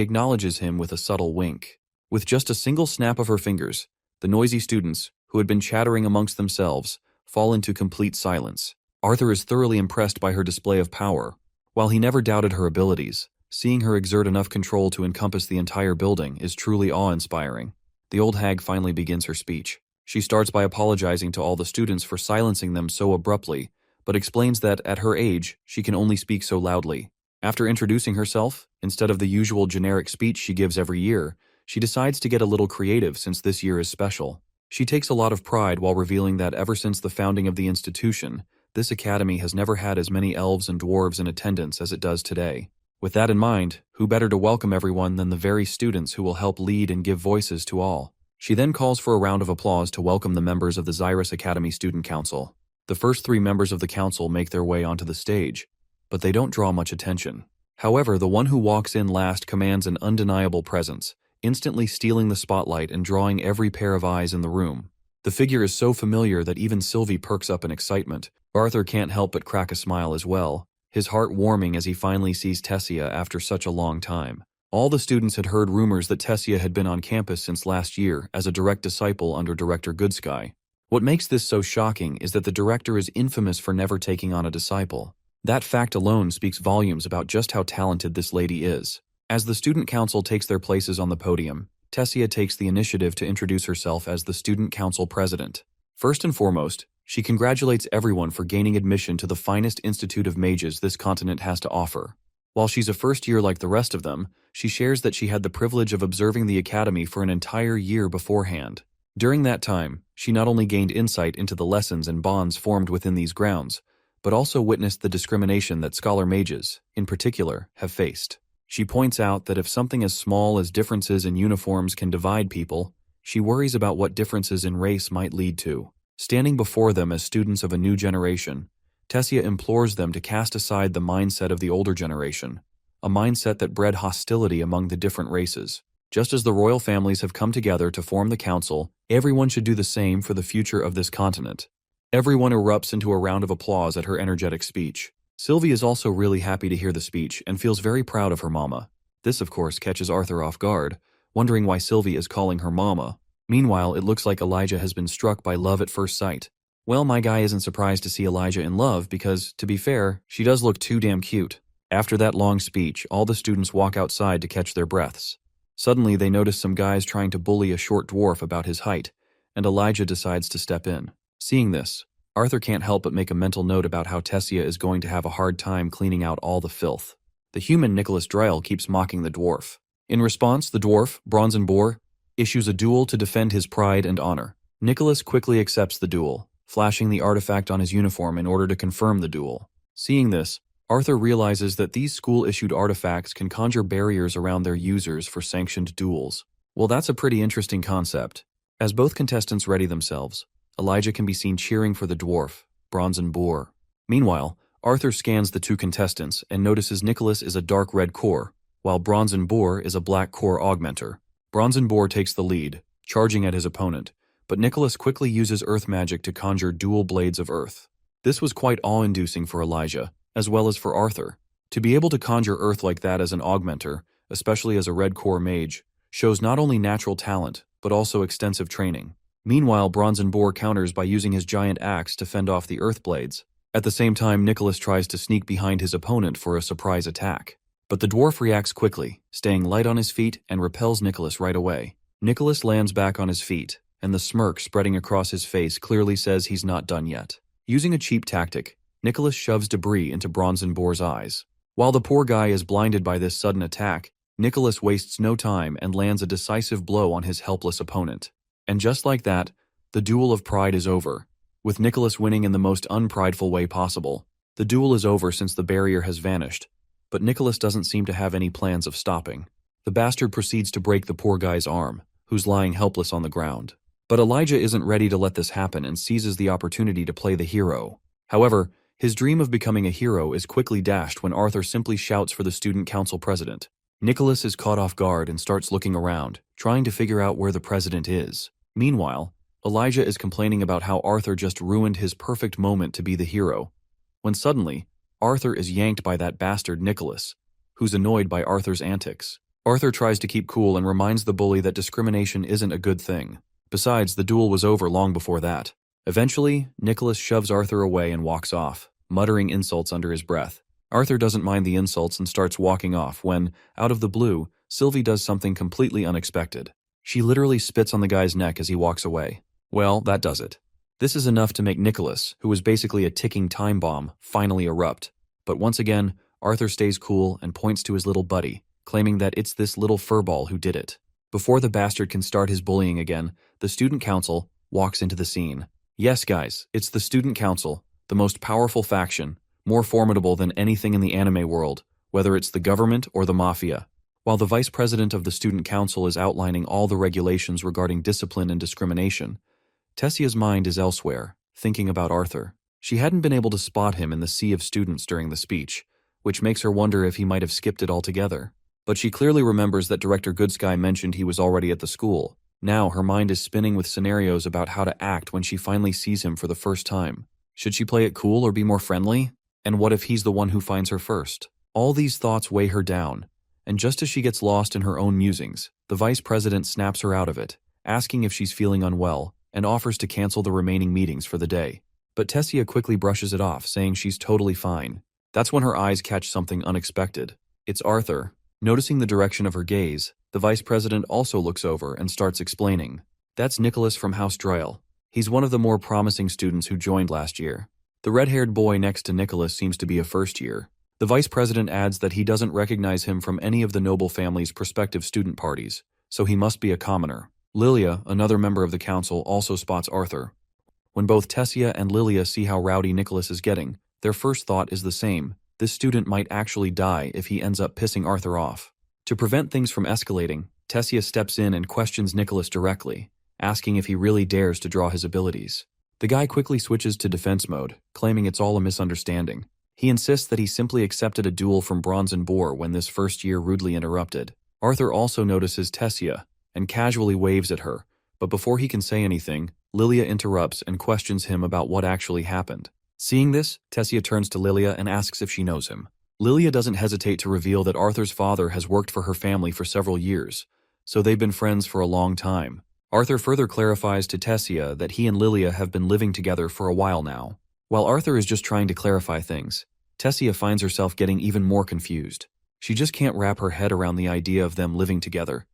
acknowledges him with a subtle wink. With just a single snap of her fingers, the noisy students, who had been chattering amongst themselves, fall into complete silence. Arthur is thoroughly impressed by her display of power. While he never doubted her abilities, seeing her exert enough control to encompass the entire building is truly awe-inspiring. The old hag finally begins her speech. She starts by apologizing to all the students for silencing them so abruptly, but explains that at her age, she can only speak so loudly. After introducing herself, instead of the usual generic speech she gives every year, she decides to get a little creative since this year is special. She takes a lot of pride while revealing that ever since the founding of the institution, this academy has never had as many elves and dwarves in attendance as it does today. With that in mind, who better to welcome everyone than the very students who will help lead and give voices to all? She then calls for a round of applause to welcome the members of the Zyrus Academy Student Council. The first 3 members of the council make their way onto the stage, but they don't draw much attention. However, the one who walks in last commands an undeniable presence, instantly stealing the spotlight and drawing every pair of eyes in the room. The figure is so familiar that even Sylvie perks up in excitement. Arthur can't help but crack a smile as well, his heart warming as he finally sees Tessia after such a long time. All the students had heard rumors that Tessia had been on campus since last year as a direct disciple under Director Goodsky. What makes this so shocking is that the director is infamous for never taking on a disciple. That fact alone speaks volumes about just how talented this lady is. As the student council takes their places on the podium, Tessia takes the initiative to introduce herself as the student council president. First and foremost, she congratulates everyone for gaining admission to the finest institute of mages this continent has to offer. While she's a first year like the rest of them, she shares that she had the privilege of observing the academy for an entire year beforehand. During that time, she not only gained insight into the lessons and bonds formed within these grounds, but also witnessed the discrimination that scholar mages, in particular, have faced. She points out that if something as small as differences in uniforms can divide people, she worries about what differences in race might lead to. Standing before them as students of a new generation, Tessia implores them to cast aside the mindset of the older generation, a mindset that bred hostility among the different races. Just as the royal families have come together to form the council, everyone should do the same for the future of this continent. Everyone erupts into a round of applause at her energetic speech. Sylvie is also really happy to hear the speech and feels very proud of her mama. This, of course, catches Arthur off guard, wondering why Sylvie is calling her mama. Meanwhile, it looks like Elijah has been struck by love at first sight. Well, my guy isn't surprised to see Elijah in love because, to be fair, she does look too damn cute. After that long speech, all the students walk outside to catch their breaths. Suddenly, they notice some guys trying to bully a short dwarf about his height, and Elijah decides to step in. Seeing this, Arthur can't help but make a mental note about how Tessia is going to have a hard time cleaning out all the filth. The human Nicholas Dryle keeps mocking the dwarf. In response, the dwarf, Bronzen Boar, issues a duel to defend his pride and honor. Nicholas quickly accepts the duel, flashing the artifact on his uniform in order to confirm the duel. Seeing this, Arthur realizes that these school-issued artifacts can conjure barriers around their users for sanctioned duels. Well, that's a pretty interesting concept. As both contestants ready themselves, Elijah can be seen cheering for the dwarf, Bronzen Boar. Meanwhile, Arthur scans the two contestants and notices Nicholas is a dark red core, while Bronzen Boar is a black core augmenter. Bronzen Boar takes the lead, charging at his opponent, but Nicholas quickly uses earth magic to conjure dual blades of earth. This was quite awe-inducing for Elijah, as well as for Arthur. To be able to conjure earth like that as an augmenter, especially as a red core mage, shows not only natural talent, but also extensive training. Meanwhile, Bronzen Boar counters by using his giant axe to fend off the earth blades. At the same time, Nicholas tries to sneak behind his opponent for a surprise attack. But the dwarf reacts quickly, staying light on his feet and repels Nicholas right away. Nicholas lands back on his feet, and the smirk spreading across his face clearly says he's not done yet. Using a cheap tactic, Nicholas shoves debris into Bronzen Boar's eyes. While the poor guy is blinded by this sudden attack, Nicholas wastes no time and lands a decisive blow on his helpless opponent. And just like that, the duel of pride is over, with Nicholas winning in the most unprideful way possible. The duel is over since the barrier has vanished, but Nicholas doesn't seem to have any plans of stopping. The bastard proceeds to break the poor guy's arm, who's lying helpless on the ground. But Elijah isn't ready to let this happen and seizes the opportunity to play the hero. However, his dream of becoming a hero is quickly dashed when Arthur simply shouts for the student council president. Nicholas is caught off guard and starts looking around, trying to figure out where the president is. Meanwhile, Elijah is complaining about how Arthur just ruined his perfect moment to be the hero, when suddenly, Arthur is yanked by that bastard Nicholas, who's annoyed by Arthur's antics. Arthur tries to keep cool and reminds the bully that discrimination isn't a good thing. Besides, the duel was over long before that. Eventually, Nicholas shoves Arthur away and walks off, muttering insults under his breath. Arthur doesn't mind the insults and starts walking off when, out of the blue, Sylvie does something completely unexpected. She literally spits on the guy's neck as he walks away. Well, that does it. This is enough to make Nicholas, who was basically a ticking time bomb, finally erupt. But once again, Arthur stays cool and points to his little buddy, claiming that it's this little furball who did it. Before the bastard can start his bullying again, the student council walks into the scene. Yes, guys, it's the student council, the most powerful faction, more formidable than anything in the anime world, whether it's the government or the mafia. While the vice president of the student council is outlining all the regulations regarding discipline and discrimination, Tessia's mind is elsewhere, thinking about Arthur. She hadn't been able to spot him in the sea of students during the speech, which makes her wonder if he might have skipped it altogether. But she clearly remembers that Director Goodsky mentioned he was already at the school. Now her mind is spinning with scenarios about how to act when she finally sees him for the first time. Should she play it cool or be more friendly? And what if he's the one who finds her first? All these thoughts weigh her down, and just as she gets lost in her own musings, the vice president snaps her out of it, asking if she's feeling unwell, and offers to cancel the remaining meetings for the day. But Tessia quickly brushes it off, saying she's totally fine. That's when her eyes catch something unexpected. It's Arthur. Noticing the direction of her gaze, the vice president also looks over and starts explaining. That's Nicholas from House Droyle. He's one of the more promising students who joined last year. The red-haired boy next to Nicholas seems to be a first year. The vice president adds that he doesn't recognize him from any of the noble family's prospective student parties, so he must be a commoner. Lilia, another member of the council, also spots Arthur. When both Tessia and Lilia see how rowdy Nicholas is getting, their first thought is the same. This student might actually die if he ends up pissing Arthur off. To prevent things from escalating, Tessia steps in and questions Nicholas directly, asking if he really dares to draw his abilities. The guy quickly switches to defense mode, claiming it's all a misunderstanding. He insists that he simply accepted a duel from Bronzen Boar when this first year rudely interrupted. Arthur also notices Tessia and casually waves at her, but before he can say anything, Lilia interrupts and questions him about what actually happened. Seeing this, Tessia turns to Lilia and asks if she knows him. Lilia doesn't hesitate to reveal that Arthur's father has worked for her family for several years, so they've been friends for a long time. Arthur further clarifies to Tessia that he and Lilia have been living together for a while now. While Arthur is just trying to clarify things, Tessia finds herself getting even more confused. She just can't wrap her head around the idea of them living together.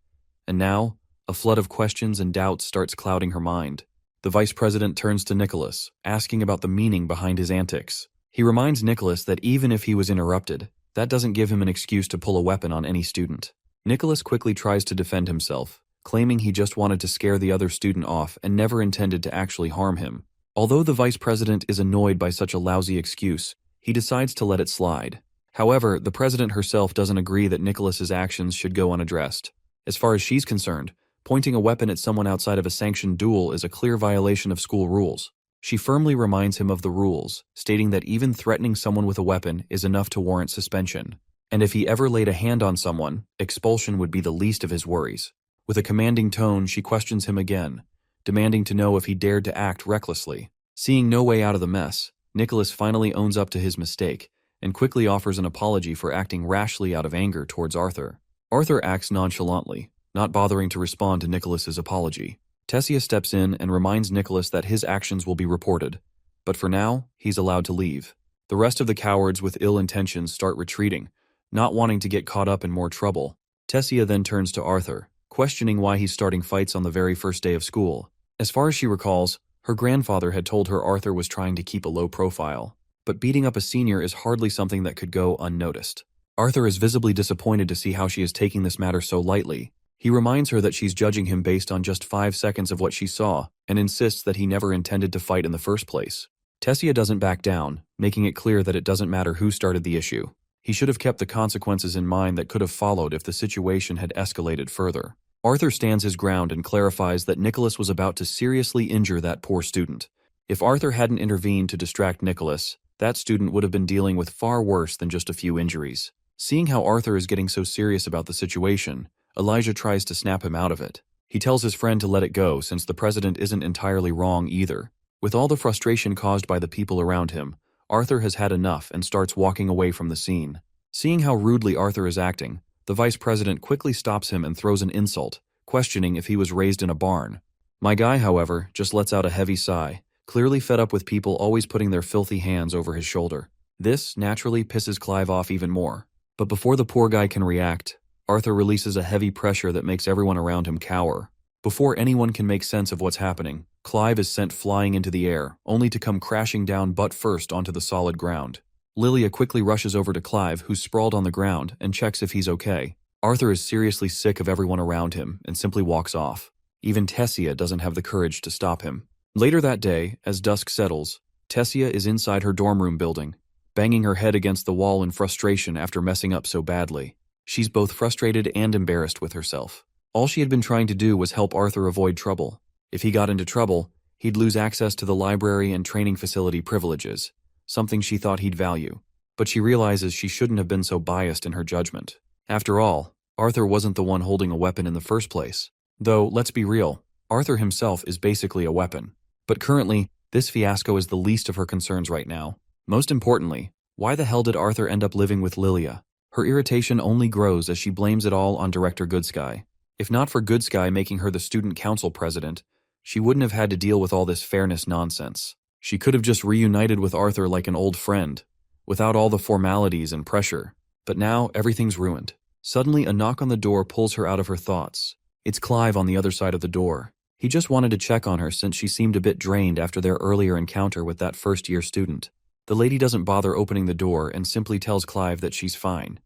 And now, a flood of questions and doubts starts clouding her mind. The vice president turns to Nicholas, asking about the meaning behind his antics. He reminds Nicholas that even if he was interrupted, that doesn't give him an excuse to pull a weapon on any student. Nicholas quickly tries to defend himself, claiming he just wanted to scare the other student off and never intended to actually harm him. Although the vice president is annoyed by such a lousy excuse, he decides to let it slide. However, the president herself doesn't agree that Nicholas's actions should go unaddressed. As far as she's concerned, pointing a weapon at someone outside of a sanctioned duel is a clear violation of school rules. She firmly reminds him of the rules, stating that even threatening someone with a weapon is enough to warrant suspension. And if he ever laid a hand on someone, expulsion would be the least of his worries. With a commanding tone, she questions him again, demanding to know if he dared to act recklessly. Seeing no way out of the mess, Nicholas finally owns up to his mistake and quickly offers an apology for acting rashly out of anger towards Arthur. Arthur acts nonchalantly, not bothering to respond to Nicholas's apology. Tessia steps in and reminds Nicholas that his actions will be reported, but for now, he's allowed to leave. The rest of the cowards with ill intentions start retreating, not wanting to get caught up in more trouble. Tessia then turns to Arthur, questioning why he's starting fights on the very first day of school. As far as she recalls, her grandfather had told her Arthur was trying to keep a low profile, but beating up a senior is hardly something that could go unnoticed. Arthur is visibly disappointed to see how she is taking this matter so lightly. He reminds her that she's judging him based on just 5 seconds of what she saw, and insists that he never intended to fight in the first place. Tessia doesn't back down, making it clear that it doesn't matter who started the issue. He should have kept the consequences in mind that could have followed if the situation had escalated further. Arthur stands his ground and clarifies that Nicholas was about to seriously injure that poor student. If Arthur hadn't intervened to distract Nicholas, that student would have been dealing with far worse than just a few injuries. Seeing how Arthur is getting so serious about the situation, Elijah tries to snap him out of it. He tells his friend to let it go since the president isn't entirely wrong either. With all the frustration caused by the people around him, Arthur has had enough and starts walking away from the scene. Seeing how rudely Arthur is acting, the vice president quickly stops him and throws an insult, questioning if he was raised in a barn. My guy, however, just lets out a heavy sigh, clearly fed up with people always putting their filthy hands over his shoulder. This naturally pisses Clive off even more. But before the poor guy can react, Arthur releases a heavy pressure that makes everyone around him cower. Before anyone can make sense of what's happening, Clive is sent flying into the air, only to come crashing down butt first onto the solid ground. Lilia quickly rushes over to Clive, who's sprawled on the ground, and checks if he's okay. Arthur is seriously sick of everyone around him and simply walks off. Even Tessia doesn't have the courage to stop him. Later that day, as dusk settles, Tessia is inside her dorm room building, banging her head against the wall in frustration after messing up so badly. She's both frustrated and embarrassed with herself. All she had been trying to do was help Arthur avoid trouble. If he got into trouble, he'd lose access to the library and training facility privileges, something she thought he'd value. but she realizes she shouldn't have been so biased in her judgment. After all, Arthur wasn't the one holding a weapon in the first place. Though, let's be real, Arthur himself is basically a weapon. But currently, this fiasco is the least of her concerns right now. Most importantly, why the hell did Arthur end up living with Lilia? Her irritation only grows as she blames it all on Director Goodsky. If not for Goodsky making her the student council president, she wouldn't have had to deal with all this fairness nonsense. She could have just reunited with Arthur like an old friend, without all the formalities and pressure. But now, everything's ruined. Suddenly, a knock on the door pulls her out of her thoughts. It's Clive on the other side of the door. He just wanted to check on her since she seemed a bit drained after their earlier encounter with that first-year student. The lady doesn't bother opening the door and simply tells Clive that she's fine.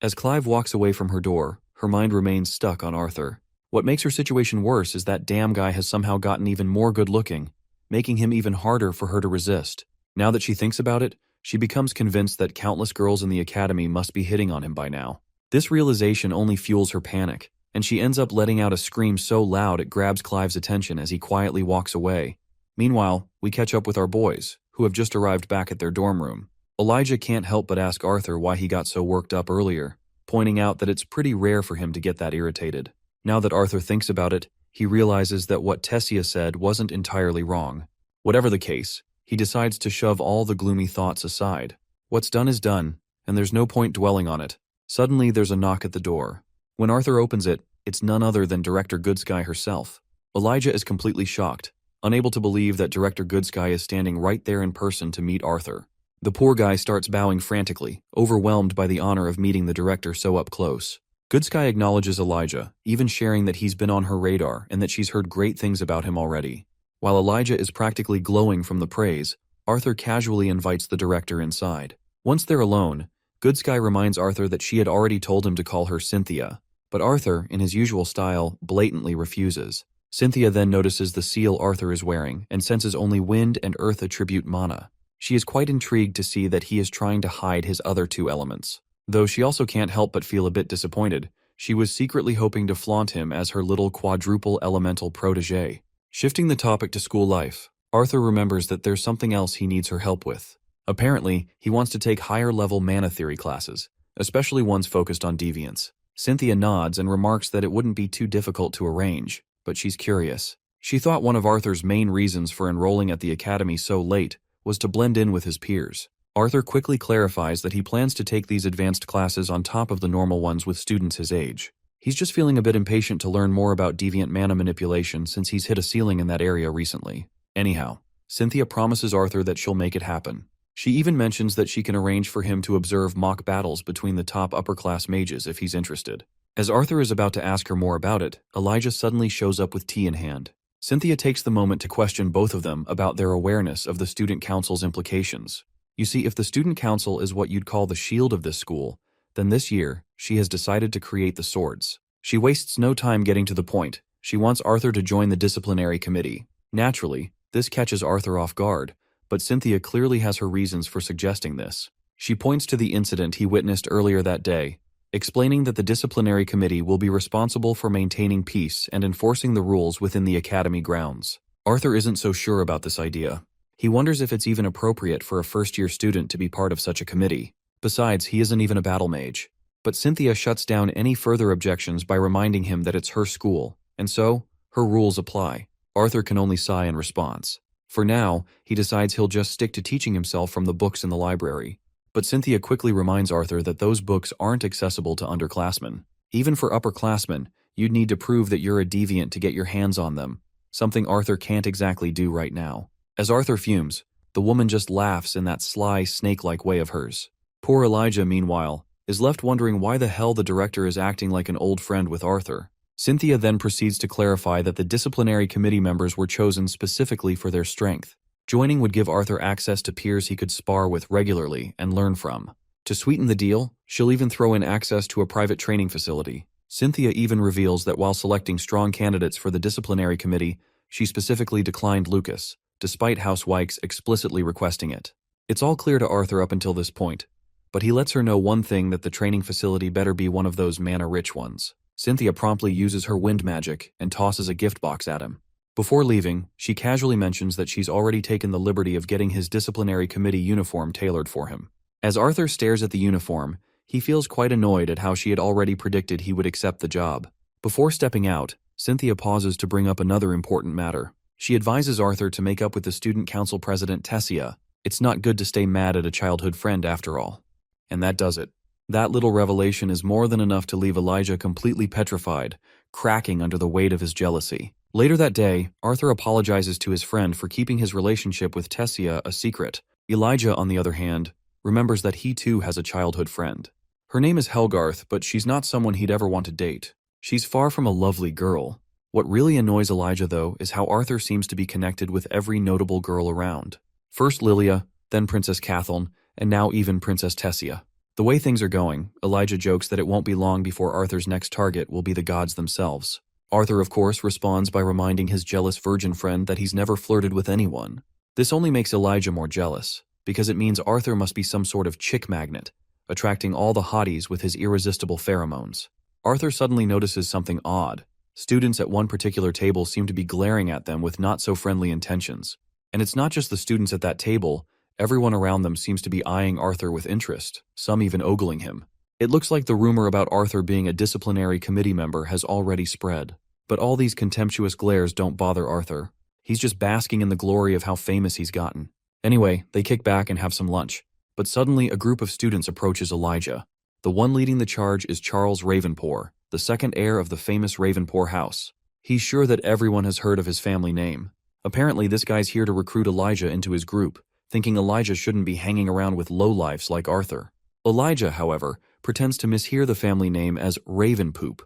As Clive walks away from her door, her mind remains stuck on Arthur. What makes her situation worse is that damn guy has somehow gotten even more good-looking, making him even harder for her to resist. Now that she thinks about it, she becomes convinced that countless girls in the academy must be hitting on him by now. This realization only fuels her panic, and she ends up letting out a scream so loud it grabs Clive's attention as he quietly walks away. Meanwhile, we catch up with our boys, who have just arrived back at their dorm room. Elijah can't help but ask Arthur why he got so worked up earlier, pointing out that it's pretty rare for him to get that irritated. Now that Arthur thinks about it, he realizes that what Tessia said wasn't entirely wrong. Whatever the case, he decides to shove all the gloomy thoughts aside. What's done is done, and there's no point dwelling on it. Suddenly, there's a knock at the door. When Arthur opens it, it's none other than Director Goodsky herself. Elijah is completely shocked, unable to believe that Director Goodsky is standing right there in person to meet Arthur. The poor guy starts bowing frantically, overwhelmed by the honor of meeting the director so up close. Goodsky acknowledges Elijah, even sharing that he's been on her radar and that she's heard great things about him already. While Elijah is practically glowing from the praise, Arthur casually invites the director inside. Once they're alone, Goodsky reminds Arthur that she had already told him to call her Cynthia, but Arthur, in his usual style, blatantly refuses. Cynthia then notices the seal Arthur is wearing and senses only wind and earth attribute mana. She is quite intrigued to see that he is trying to hide his other two elements. Though she also can't help but feel a bit disappointed, she was secretly hoping to flaunt him as her little quadruple elemental protégé. Shifting the topic to school life, Arthur remembers that there's something else he needs her help with. Apparently, he wants to take higher-level mana theory classes, especially ones focused on deviance. Cynthia nods and remarks that it wouldn't be too difficult to arrange, but she's curious. She thought one of Arthur's main reasons for enrolling at the academy so late was to blend in with his peers. Arthur quickly clarifies that he plans to take these advanced classes on top of the normal ones with students his age. He's just feeling a bit impatient to learn more about deviant mana manipulation since he's hit a ceiling in that area recently. Anyhow, Cynthia promises Arthur that she'll make it happen. She even mentions that she can arrange for him to observe mock battles between the top upper-class mages if he's interested. As Arthur is about to ask her more about it, Elijah suddenly shows up with tea in hand. Cynthia takes the moment to question both of them about their awareness of the student council's implications. You see, if the student council is what you'd call the shield of this school, then this year, she has decided to create the swords. She wastes no time getting to the point. She wants Arthur to join the disciplinary committee. Naturally, this catches Arthur off guard, but Cynthia clearly has her reasons for suggesting this. She points to the incident he witnessed earlier that day, explaining that the disciplinary committee will be responsible for maintaining peace and enforcing the rules within the academy grounds. Arthur isn't so sure about this idea. He wonders if it's even appropriate for a first-year student to be part of such a committee. Besides, he isn't even a battle mage. But Cynthia shuts down any further objections by reminding him that it's her school, and so, her rules apply. Arthur can only sigh in response. For now, he decides he'll just stick to teaching himself from the books in the library. But Cynthia quickly reminds Arthur that those books aren't accessible to underclassmen. Even for upperclassmen, you'd need to prove that you're a deviant to get your hands on them, something Arthur can't exactly do right now. As Arthur fumes, the woman just laughs in that sly, snake-like way of hers. Poor Elijah, meanwhile, is left wondering why the hell the director is acting like an old friend with Arthur. Cynthia then proceeds to clarify that the disciplinary committee members were chosen specifically for their strength. Joining would give Arthur access to peers he could spar with regularly and learn from. To sweeten the deal, she'll even throw in access to a private training facility. Cynthia even reveals that while selecting strong candidates for the disciplinary committee, she specifically declined Lucas, despite House Wykes explicitly requesting it. It's all clear to Arthur up until this point, but he lets her know one thing: that the training facility better be one of those mana-rich ones. Cynthia promptly uses her wind magic and tosses a gift box at him. Before leaving, she casually mentions that she's already taken the liberty of getting his disciplinary committee uniform tailored for him. As Arthur stares at the uniform, he feels quite annoyed at how she had already predicted he would accept the job. Before stepping out, Cynthia pauses to bring up another important matter. She advises Arthur to make up with the student council president Tessia. It's not good to stay mad at a childhood friend after all. And that does it. That little revelation is more than enough to leave Elijah completely petrified, cracking under the weight of his jealousy. Later that day, Arthur apologizes to his friend for keeping his relationship with Tessia a secret. Elijah, on the other hand, remembers that he too has a childhood friend. Her name is Helgarth, but she's not someone he'd ever want to date. She's far from a lovely girl. What really annoys Elijah, though, is how Arthur seems to be connected with every notable girl around. First Lilia, then Princess Catheln, and now even Princess Tessia. The way things are going, Elijah jokes that it won't be long before Arthur's next target will be the gods themselves. Arthur, of course, responds by reminding his jealous virgin friend that he's never flirted with anyone. This only makes Elijah more jealous, because it means Arthur must be some sort of chick magnet, attracting all the hotties with his irresistible pheromones. Arthur suddenly notices something odd. Students at one particular table seem to be glaring at them with not-so-friendly intentions. And it's not just the students at that table. Everyone around them seems to be eyeing Arthur with interest, some even ogling him. It looks like the rumor about Arthur being a disciplinary committee member has already spread. But all these contemptuous glares don't bother Arthur. He's just basking in the glory of how famous he's gotten. Anyway, they kick back and have some lunch. But suddenly a group of students approaches Elijah. The one leading the charge is Charles Ravenpour, the second heir of the famous Ravenpour house. He's sure that everyone has heard of his family name. Apparently this guy's here to recruit Elijah into his group, thinking Elijah shouldn't be hanging around with lowlifes like Arthur. Elijah, however, pretends to mishear the family name as Ravenpoop,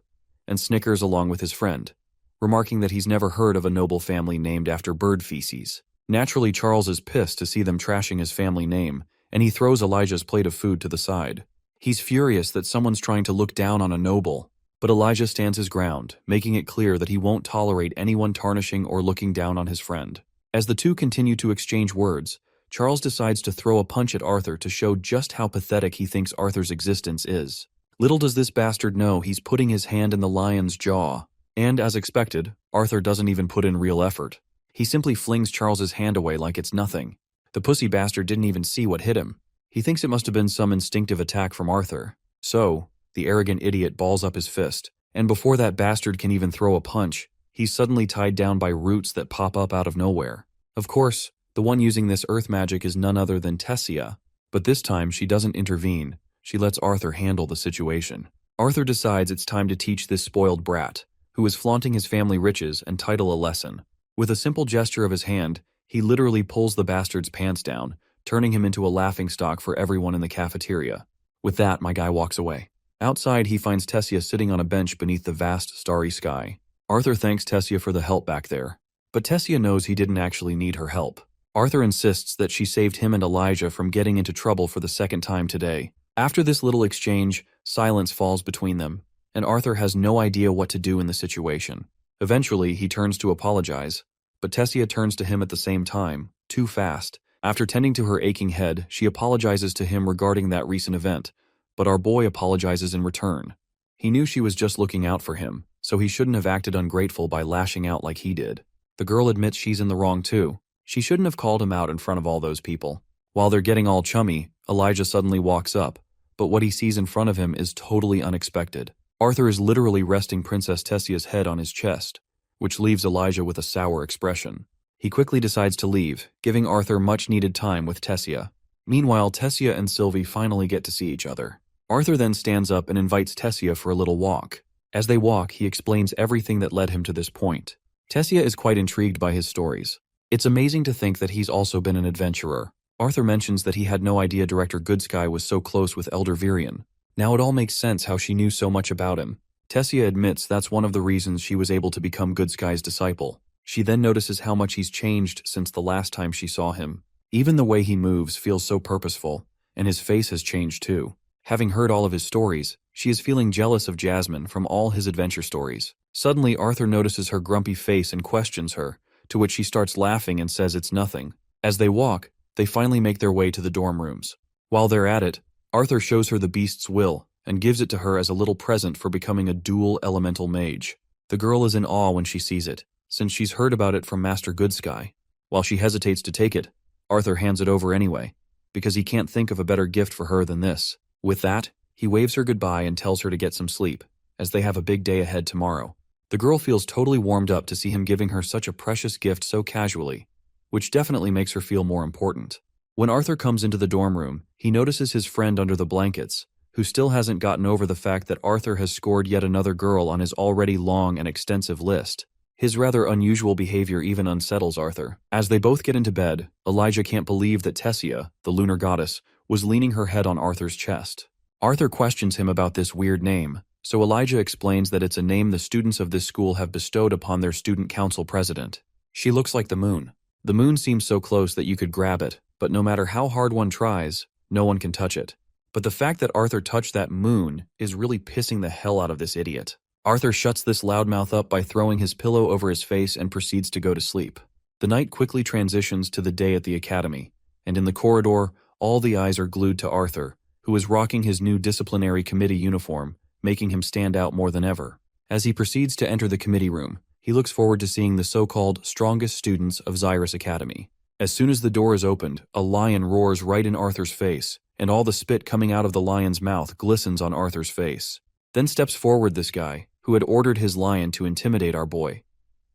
and snickers along with his friend, remarking that he's never heard of a noble family named after bird feces. Naturally, Charles is pissed to see them trashing his family name, and he throws Elijah's plate of food to the side. He's furious that someone's trying to look down on a noble, but Elijah stands his ground, making it clear that he won't tolerate anyone tarnishing or looking down on his friend. As the two continue to exchange words, Charles decides to throw a punch at Arthur to show just how pathetic he thinks Arthur's existence is. Little does this bastard know he's putting his hand in the lion's jaw. And as expected, Arthur doesn't even put in real effort. He simply flings Charles's hand away like it's nothing. The pussy bastard didn't even see what hit him. He thinks it must have been some instinctive attack from Arthur. So, the arrogant idiot balls up his fist, and before that bastard can even throw a punch, he's suddenly tied down by roots that pop up out of nowhere. Of course, the one using this earth magic is none other than Tessia, but this time she doesn't intervene. She lets Arthur handle the situation. Arthur decides it's time to teach this spoiled brat, who is flaunting his family riches, and title a lesson. With a simple gesture of his hand, he literally pulls the bastard's pants down, turning him into a laughingstock for everyone in the cafeteria. With that, my guy walks away. Outside, he finds Tessia sitting on a bench beneath the vast, starry sky. Arthur thanks Tessia for the help back there, but Tessia knows he didn't actually need her help. Arthur insists that she saved him and Elijah from getting into trouble for the second time today. After this little exchange, silence falls between them, and Arthur has no idea what to do in the situation. Eventually, he turns to apologize, but Tessia turns to him at the same time, too fast. After tending to her aching head, she apologizes to him regarding that recent event, but our boy apologizes in return. He knew she was just looking out for him, so he shouldn't have acted ungrateful by lashing out like he did. The girl admits she's in the wrong too. She shouldn't have called him out in front of all those people. While they're getting all chummy, Elijah suddenly walks up, but what he sees in front of him is totally unexpected. Arthur is literally resting Princess Tessia's head on his chest, which leaves Elijah with a sour expression. He quickly decides to leave, giving Arthur much-needed time with Tessia. Meanwhile, Tessia and Sylvie finally get to see each other. Arthur then stands up and invites Tessia for a little walk. As they walk, he explains everything that led him to this point. Tessia is quite intrigued by his stories. It's amazing to think that he's also been an adventurer. Arthur mentions that he had no idea Director Goodsky was so close with Elder Virion. Now it all makes sense how she knew so much about him. Tessia admits that's one of the reasons she was able to become Goodsky's disciple. She then notices how much he's changed since the last time she saw him. Even the way he moves feels so purposeful, and his face has changed too. Having heard all of his stories, she is feeling jealous of Jasmine from all his adventure stories. Suddenly, Arthur notices her grumpy face and questions her, to which she starts laughing and says it's nothing. As they walk, they finally make their way to the dorm rooms. While they're at it, Arthur shows her the beast's will and gives it to her as a little present for becoming a dual elemental mage. The girl is in awe when she sees it, since she's heard about it from Master Goodsky. While she hesitates to take it, Arthur hands it over anyway. because he can't think of a better gift for her than this. With that, he waves her goodbye and tells her to get some sleep, as they have a big day ahead tomorrow. The girl feels totally warmed up to see him giving her such a precious gift so casually, which definitely makes her feel more important. When Arthur comes into the dorm room, he notices his friend under the blankets, who still hasn't gotten over the fact that Arthur has scored yet another girl on his already long and extensive list. His rather unusual behavior even unsettles Arthur. As they both get into bed, Elijah can't believe that Tessia, the lunar goddess, was leaning her head on Arthur's chest. Arthur questions him about this weird name, so Elijah explains that it's a name the students of this school have bestowed upon their student council president. She looks like the moon. The moon seems so close that you could grab it, but no matter how hard one tries, no one can touch it. But the fact that Arthur touched that moon is really pissing the hell out of this idiot. Arthur shuts this loudmouth up by throwing his pillow over his face and proceeds to go to sleep. The night quickly transitions to the day at the academy, and in the corridor, all the eyes are glued to Arthur, who is rocking his new disciplinary committee uniform, making him stand out more than ever. As he proceeds to enter the committee room, he looks forward to seeing the so-called strongest students of Xyrus Academy. As soon as the door is opened, a lion roars right in Arthur's face, and all the spit coming out of the lion's mouth glistens on Arthur's face. Then steps forward this guy, who had ordered his lion to intimidate our boy.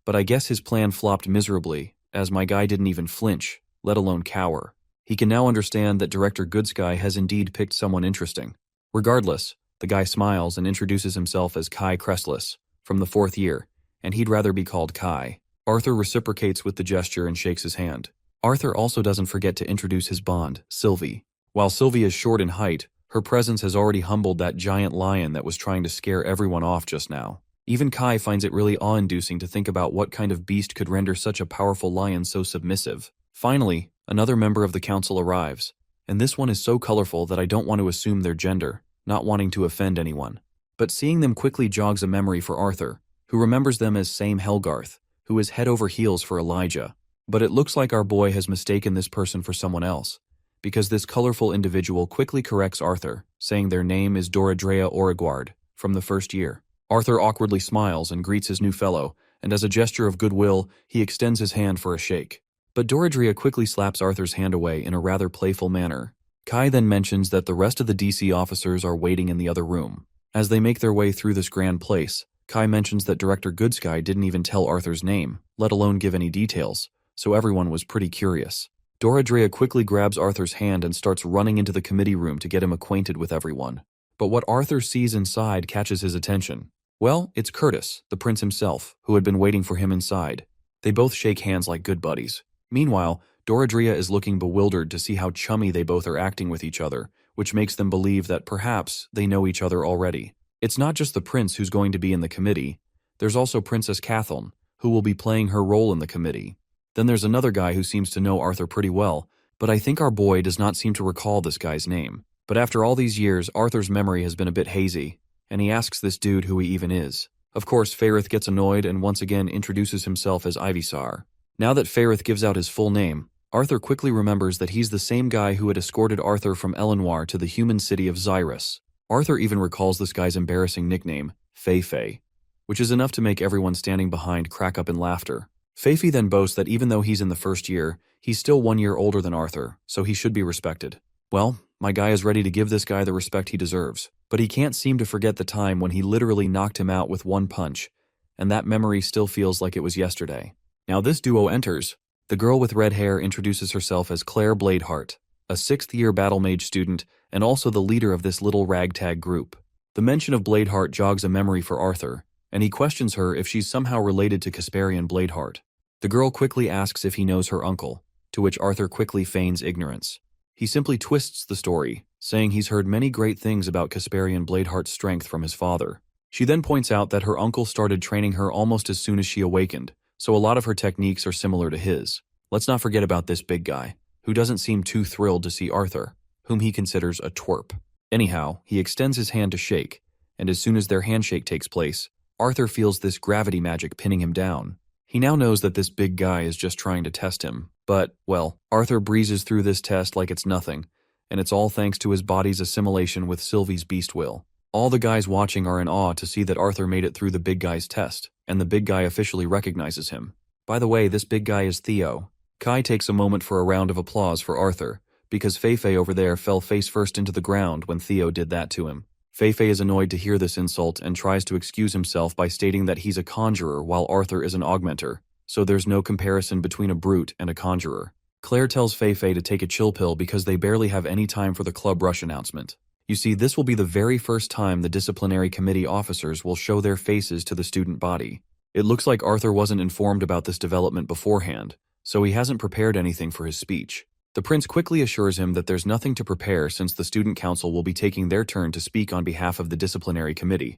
But I guess his plan flopped miserably, as my guy didn't even flinch, let alone cower. He can now understand that Director Goodsky has indeed picked someone interesting. Regardless, the guy smiles and introduces himself as Kai Cressless, from the 4th year, and he'd rather be called Kai. Arthur reciprocates with the gesture and shakes his hand. Arthur also doesn't forget to introduce his bond, Sylvie. While Sylvie is short in height, her presence has already humbled that giant lion that was trying to scare everyone off just now. Even Kai finds it really awe-inducing to think about what kind of beast could render such a powerful lion so submissive. Finally, another member of the council arrives, and this one is so colorful that I don't want to assume their gender, not wanting to offend anyone. But seeing them quickly jogs a memory for Arthur, who remembers them as Same Helgarth, who is head over heels for Elijah. But it looks like our boy has mistaken this person for someone else, because this colorful individual quickly corrects Arthur, saying their name is Doradrea Origuard, from the 1st year. Arthur awkwardly smiles and greets his new fellow, and as a gesture of goodwill, he extends his hand for a shake. But Doradrea quickly slaps Arthur's hand away in a rather playful manner. Kai then mentions that the rest of the DC officers are waiting in the other room. As they make their way through this grand place, Kai mentions that Director Goodsky didn't even tell Arthur's name, let alone give any details, so everyone was pretty curious. Doradrea quickly grabs Arthur's hand and starts running into the committee room to get him acquainted with everyone. But what Arthur sees inside catches his attention. Well, it's Curtis, the prince himself, who had been waiting for him inside. They both shake hands like good buddies. Meanwhile, Doradrea is looking bewildered to see how chummy they both are acting with each other, which makes them believe that perhaps they know each other already. It's not just the prince who's going to be in the committee. There's also Princess Cathon, who will be playing her role in the committee. Then there's another guy who seems to know Arthur pretty well, but I think our boy does not seem to recall this guy's name. But after all these years, Arthur's memory has been a bit hazy, and he asks this dude who he even is. Of course, Fairith gets annoyed and once again introduces himself as Ivysaur. Now that Fairith gives out his full name, Arthur quickly remembers that he's the same guy who had escorted Arthur from Elenoir to the human city of Xyrus. Arthur even recalls this guy's embarrassing nickname, Feifei, which is enough to make everyone standing behind crack up in laughter. Feifei then boasts that even though he's in the 1st year, he's still 1 year older than Arthur, so he should be respected. Well, my guy is ready to give this guy the respect he deserves, but he can't seem to forget the time when he literally knocked him out with one punch, and that memory still feels like it was yesterday. Now this duo enters. The girl with red hair introduces herself as Claire Bladeheart, a 6th year battle mage student and also the leader of this little ragtag group. The mention of Bladeheart jogs a memory for Arthur, and he questions her if she's somehow related to Casparian Bladeheart. The girl quickly asks if he knows her uncle, to which Arthur quickly feigns ignorance. He simply twists the story, saying he's heard many great things about Casparian Bladeheart's strength from his father. She then points out that her uncle started training her almost as soon as she awakened, so a lot of her techniques are similar to his. Let's not forget about this big guy, who doesn't seem too thrilled to see Arthur, whom he considers a twerp. Anyhow, he extends his hand to shake, and as soon as their handshake takes place, Arthur feels this gravity magic pinning him down. He now knows that this big guy is just trying to test him, but, well, Arthur breezes through this test like it's nothing, and it's all thanks to his body's assimilation with Sylvie's beast will. All the guys watching are in awe to see that Arthur made it through the big guy's test, and the big guy officially recognizes him. By the way, this big guy is Theo. Kai takes a moment for a round of applause for Arthur, because Feifei over there fell face first into the ground when Theo did that to him. Feifei is annoyed to hear this insult and tries to excuse himself by stating that he's a conjurer while Arthur is an augmenter, so there's no comparison between a brute and a conjurer. Claire tells Feifei to take a chill pill because they barely have any time for the club rush announcement. You see, this will be the very first time the disciplinary committee officers will show their faces to the student body. It looks like Arthur wasn't informed about this development beforehand, so he hasn't prepared anything for his speech. The prince quickly assures him that there's nothing to prepare since the student council will be taking their turn to speak on behalf of the disciplinary committee.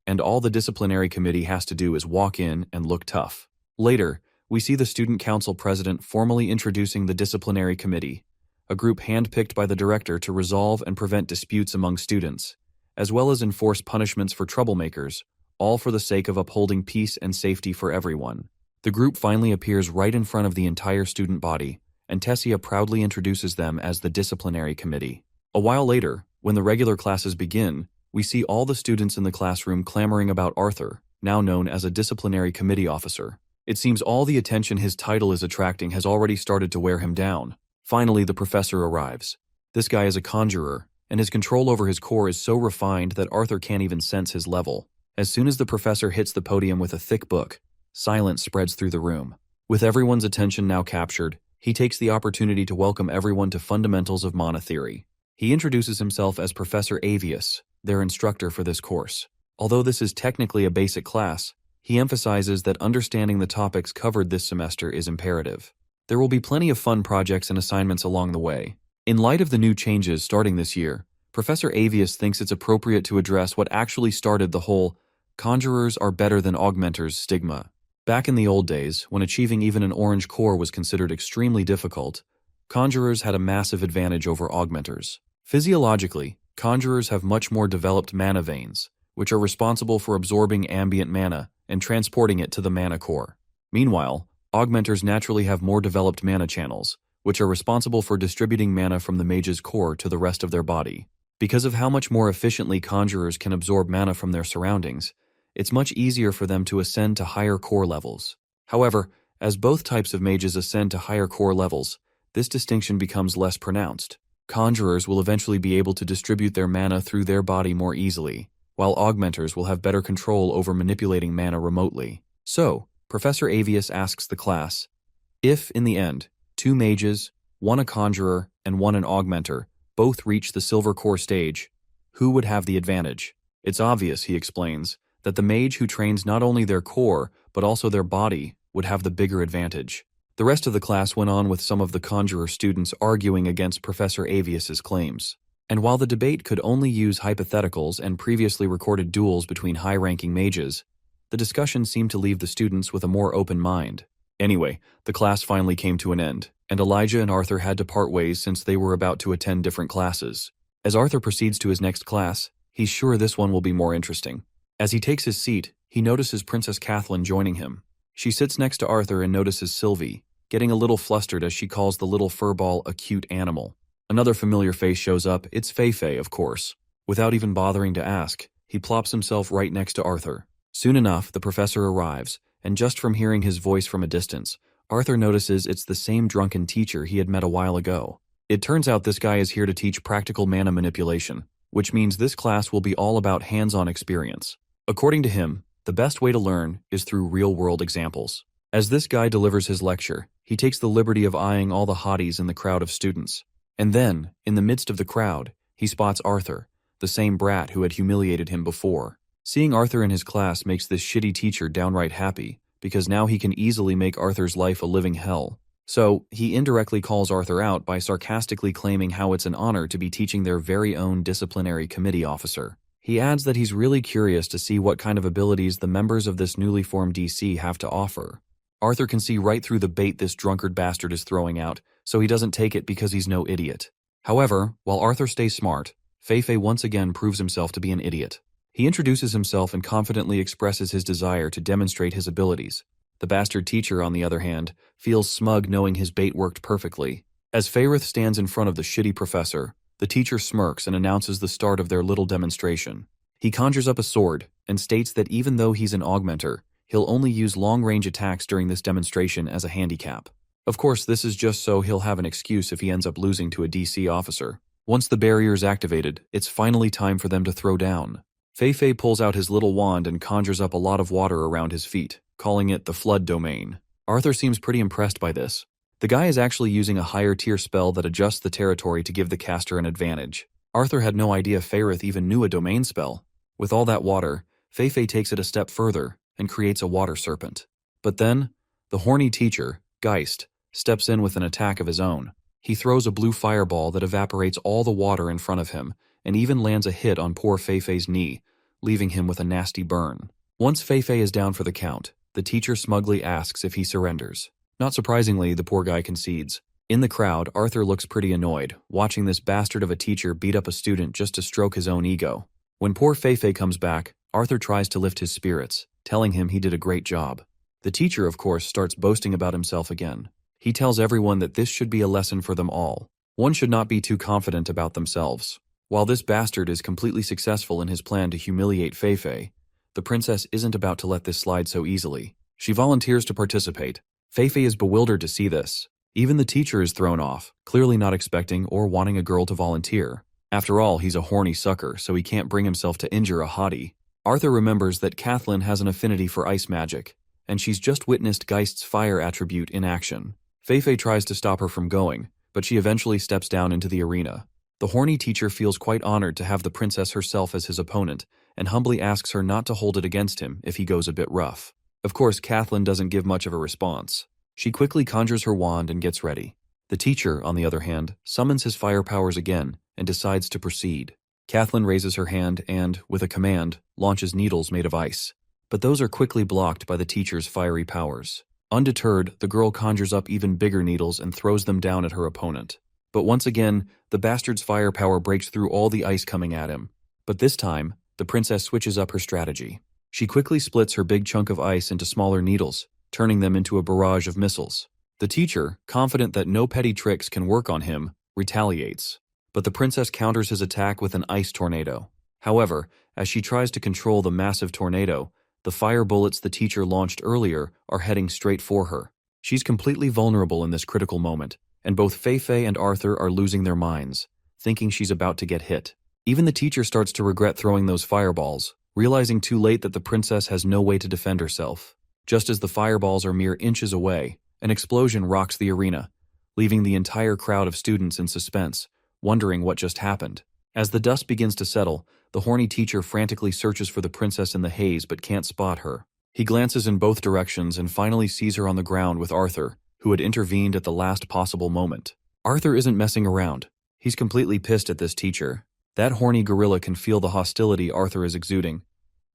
And all the disciplinary committee has to do is walk in and look tough. Later, we see the student council president formally introducing the disciplinary committee, a group handpicked by the director to resolve and prevent disputes among students, as well as enforce punishments for troublemakers, all for the sake of upholding peace and safety for everyone. The group finally appears right in front of the entire student body, and Tessia proudly introduces them as the disciplinary committee. A while later, when the regular classes begin, we see all the students in the classroom clamoring about Arthur, now known as a disciplinary committee officer. It seems all the attention his title is attracting has already started to wear him down. Finally, the professor arrives. This guy is a conjurer, and his control over his core is so refined that Arthur can't even sense his level. As soon as the professor hits the podium with a thick book, silence spreads through the room. With everyone's attention now captured, he takes the opportunity to welcome everyone to fundamentals of mana theory. He introduces himself as Professor Avius, their instructor for this course. Although this is technically a basic class, he emphasizes that understanding the topics covered this semester is imperative. There will be plenty of fun projects and assignments along the way. In light of the new changes starting this year, Professor Avius thinks it's appropriate to address what actually started the whole "conjurers are better than augmenters" stigma. Back in the old days, when achieving even an orange core was considered extremely difficult, conjurers had a massive advantage over augmenters. Physiologically, conjurers have much more developed mana veins, which are responsible for absorbing ambient mana and transporting it to the mana core. Meanwhile, augmenters naturally have more developed mana channels, which are responsible for distributing mana from the mage's core to the rest of their body. Because of how much more efficiently conjurers can absorb mana from their surroundings, it's much easier for them to ascend to higher core levels. However, as both types of mages ascend to higher core levels, this distinction becomes less pronounced. Conjurers will eventually be able to distribute their mana through their body more easily, while augmenters will have better control over manipulating mana remotely. So, Professor Avius asks the class, if, in the end, 2 mages, 1 a conjurer, and 1 an augmenter, both reach the silver core stage, who would have the advantage? It's obvious, he explains, that the mage who trains not only their core, but also their body, would have the bigger advantage. The rest of the class went on with some of the conjurer students arguing against Professor Avius's claims. And while the debate could only use hypotheticals and previously recorded duels between high-ranking mages, the discussion seemed to leave the students with a more open mind. Anyway, the class finally came to an end, and Elijah and Arthur had to part ways since they were about to attend different classes. As Arthur proceeds to his next class, he's sure this one will be more interesting. As he takes his seat, he notices Princess Kathleen joining him. She sits next to Arthur and notices Sylvie, getting a little flustered as she calls the little furball a cute animal. Another familiar face shows up. It's Feifei, of course. Without even bothering to ask, he plops himself right next to Arthur. Soon enough, the professor arrives, and just from hearing his voice from a distance, Arthur notices it's the same drunken teacher he had met a while ago. It turns out this guy is here to teach practical mana manipulation, which means this class will be all about hands-on experience. According to him, the best way to learn is through real-world examples. As this guy delivers his lecture, he takes the liberty of eyeing all the hotties in the crowd of students. And then, in the midst of the crowd, he spots Arthur, the same brat who had humiliated him before. Seeing Arthur in his class makes this shitty teacher downright happy, because now he can easily make Arthur's life a living hell. So, he indirectly calls Arthur out by sarcastically claiming how it's an honor to be teaching their very own disciplinary committee officer. He adds that he's really curious to see what kind of abilities the members of this newly formed DC have to offer. Arthur can see right through the bait this drunkard bastard is throwing out, so he doesn't take it because he's no idiot. However, while Arthur stays smart, Feifei once again proves himself to be an idiot. He introduces himself and confidently expresses his desire to demonstrate his abilities. The bastard teacher, on the other hand, feels smug knowing his bait worked perfectly. As Feyrith stands in front of the shitty professor, the teacher smirks and announces the start of their little demonstration. He conjures up a sword and states that even though he's an augmenter, he'll only use long-range attacks during this demonstration as a handicap. Of course, this is just so he'll have an excuse if he ends up losing to a DC officer. Once the barrier is activated, it's finally time for them to throw down. Fei pulls out his little wand and conjures up a lot of water around his feet, calling it the flood domain. Arthur seems pretty impressed by this. The guy is actually using a higher tier spell that adjusts the territory to give the caster an advantage. Arthur had no idea Faerith even knew a domain spell. With all that water, Fei takes it a step further and creates a water serpent. But then, the horny teacher, Geist, steps in with an attack of his own. He throws a blue fireball that evaporates all the water in front of him and even lands a hit on poor Fei's knee, leaving him with a nasty burn. Once Fei is down for the count, the teacher smugly asks if he surrenders. Not surprisingly, the poor guy concedes. In the crowd, Arthur looks pretty annoyed, watching this bastard of a teacher beat up a student just to stroke his own ego. When poor Fei comes back, Arthur tries to lift his spirits, telling him he did a great job. The teacher, of course, starts boasting about himself again. He tells everyone that this should be a lesson for them all. One should not be too confident about themselves. While this bastard is completely successful in his plan to humiliate Fei, the princess isn't about to let this slide so easily. She volunteers to participate. Fei is bewildered to see this. Even the teacher is thrown off, clearly not expecting or wanting a girl to volunteer. After all, he's a horny sucker, so he can't bring himself to injure a hottie. Arthur remembers that Kathleen has an affinity for ice magic, and she's just witnessed Geist's fire attribute in action. Fei tries to stop her from going, but she eventually steps down into the arena. The horny teacher feels quite honored to have the princess herself as his opponent, and humbly asks her not to hold it against him if he goes a bit rough. Of course, Kathleen doesn't give much of a response. She quickly conjures her wand and gets ready. The teacher, on the other hand, summons his fire powers again and decides to proceed. Kathleen raises her hand and, with a command, launches needles made of ice. But those are quickly blocked by the teacher's fiery powers. Undeterred, the girl conjures up even bigger needles and throws them down at her opponent. But once again, the bastard's firepower breaks through all the ice coming at him. But this time, the princess switches up her strategy. She quickly splits her big chunk of ice into smaller needles, turning them into a barrage of missiles. The teacher, confident that no petty tricks can work on him, retaliates. But the princess counters his attack with an ice tornado. However, as she tries to control the massive tornado, the fire bullets the teacher launched earlier are heading straight for her. She's completely vulnerable in this critical moment, and both Fei and Arthur are losing their minds, thinking she's about to get hit. Even the teacher starts to regret throwing those fireballs, realizing too late that the princess has no way to defend herself. Just as the fireballs are mere inches away, an explosion rocks the arena, leaving the entire crowd of students in suspense, wondering what just happened. As the dust begins to settle, the horny teacher frantically searches for the princess in the haze but can't spot her. He glances in both directions and finally sees her on the ground with Arthur, who had intervened at the last possible moment. Arthur isn't messing around. He's completely pissed at this teacher. That horny gorilla can feel the hostility Arthur is exuding.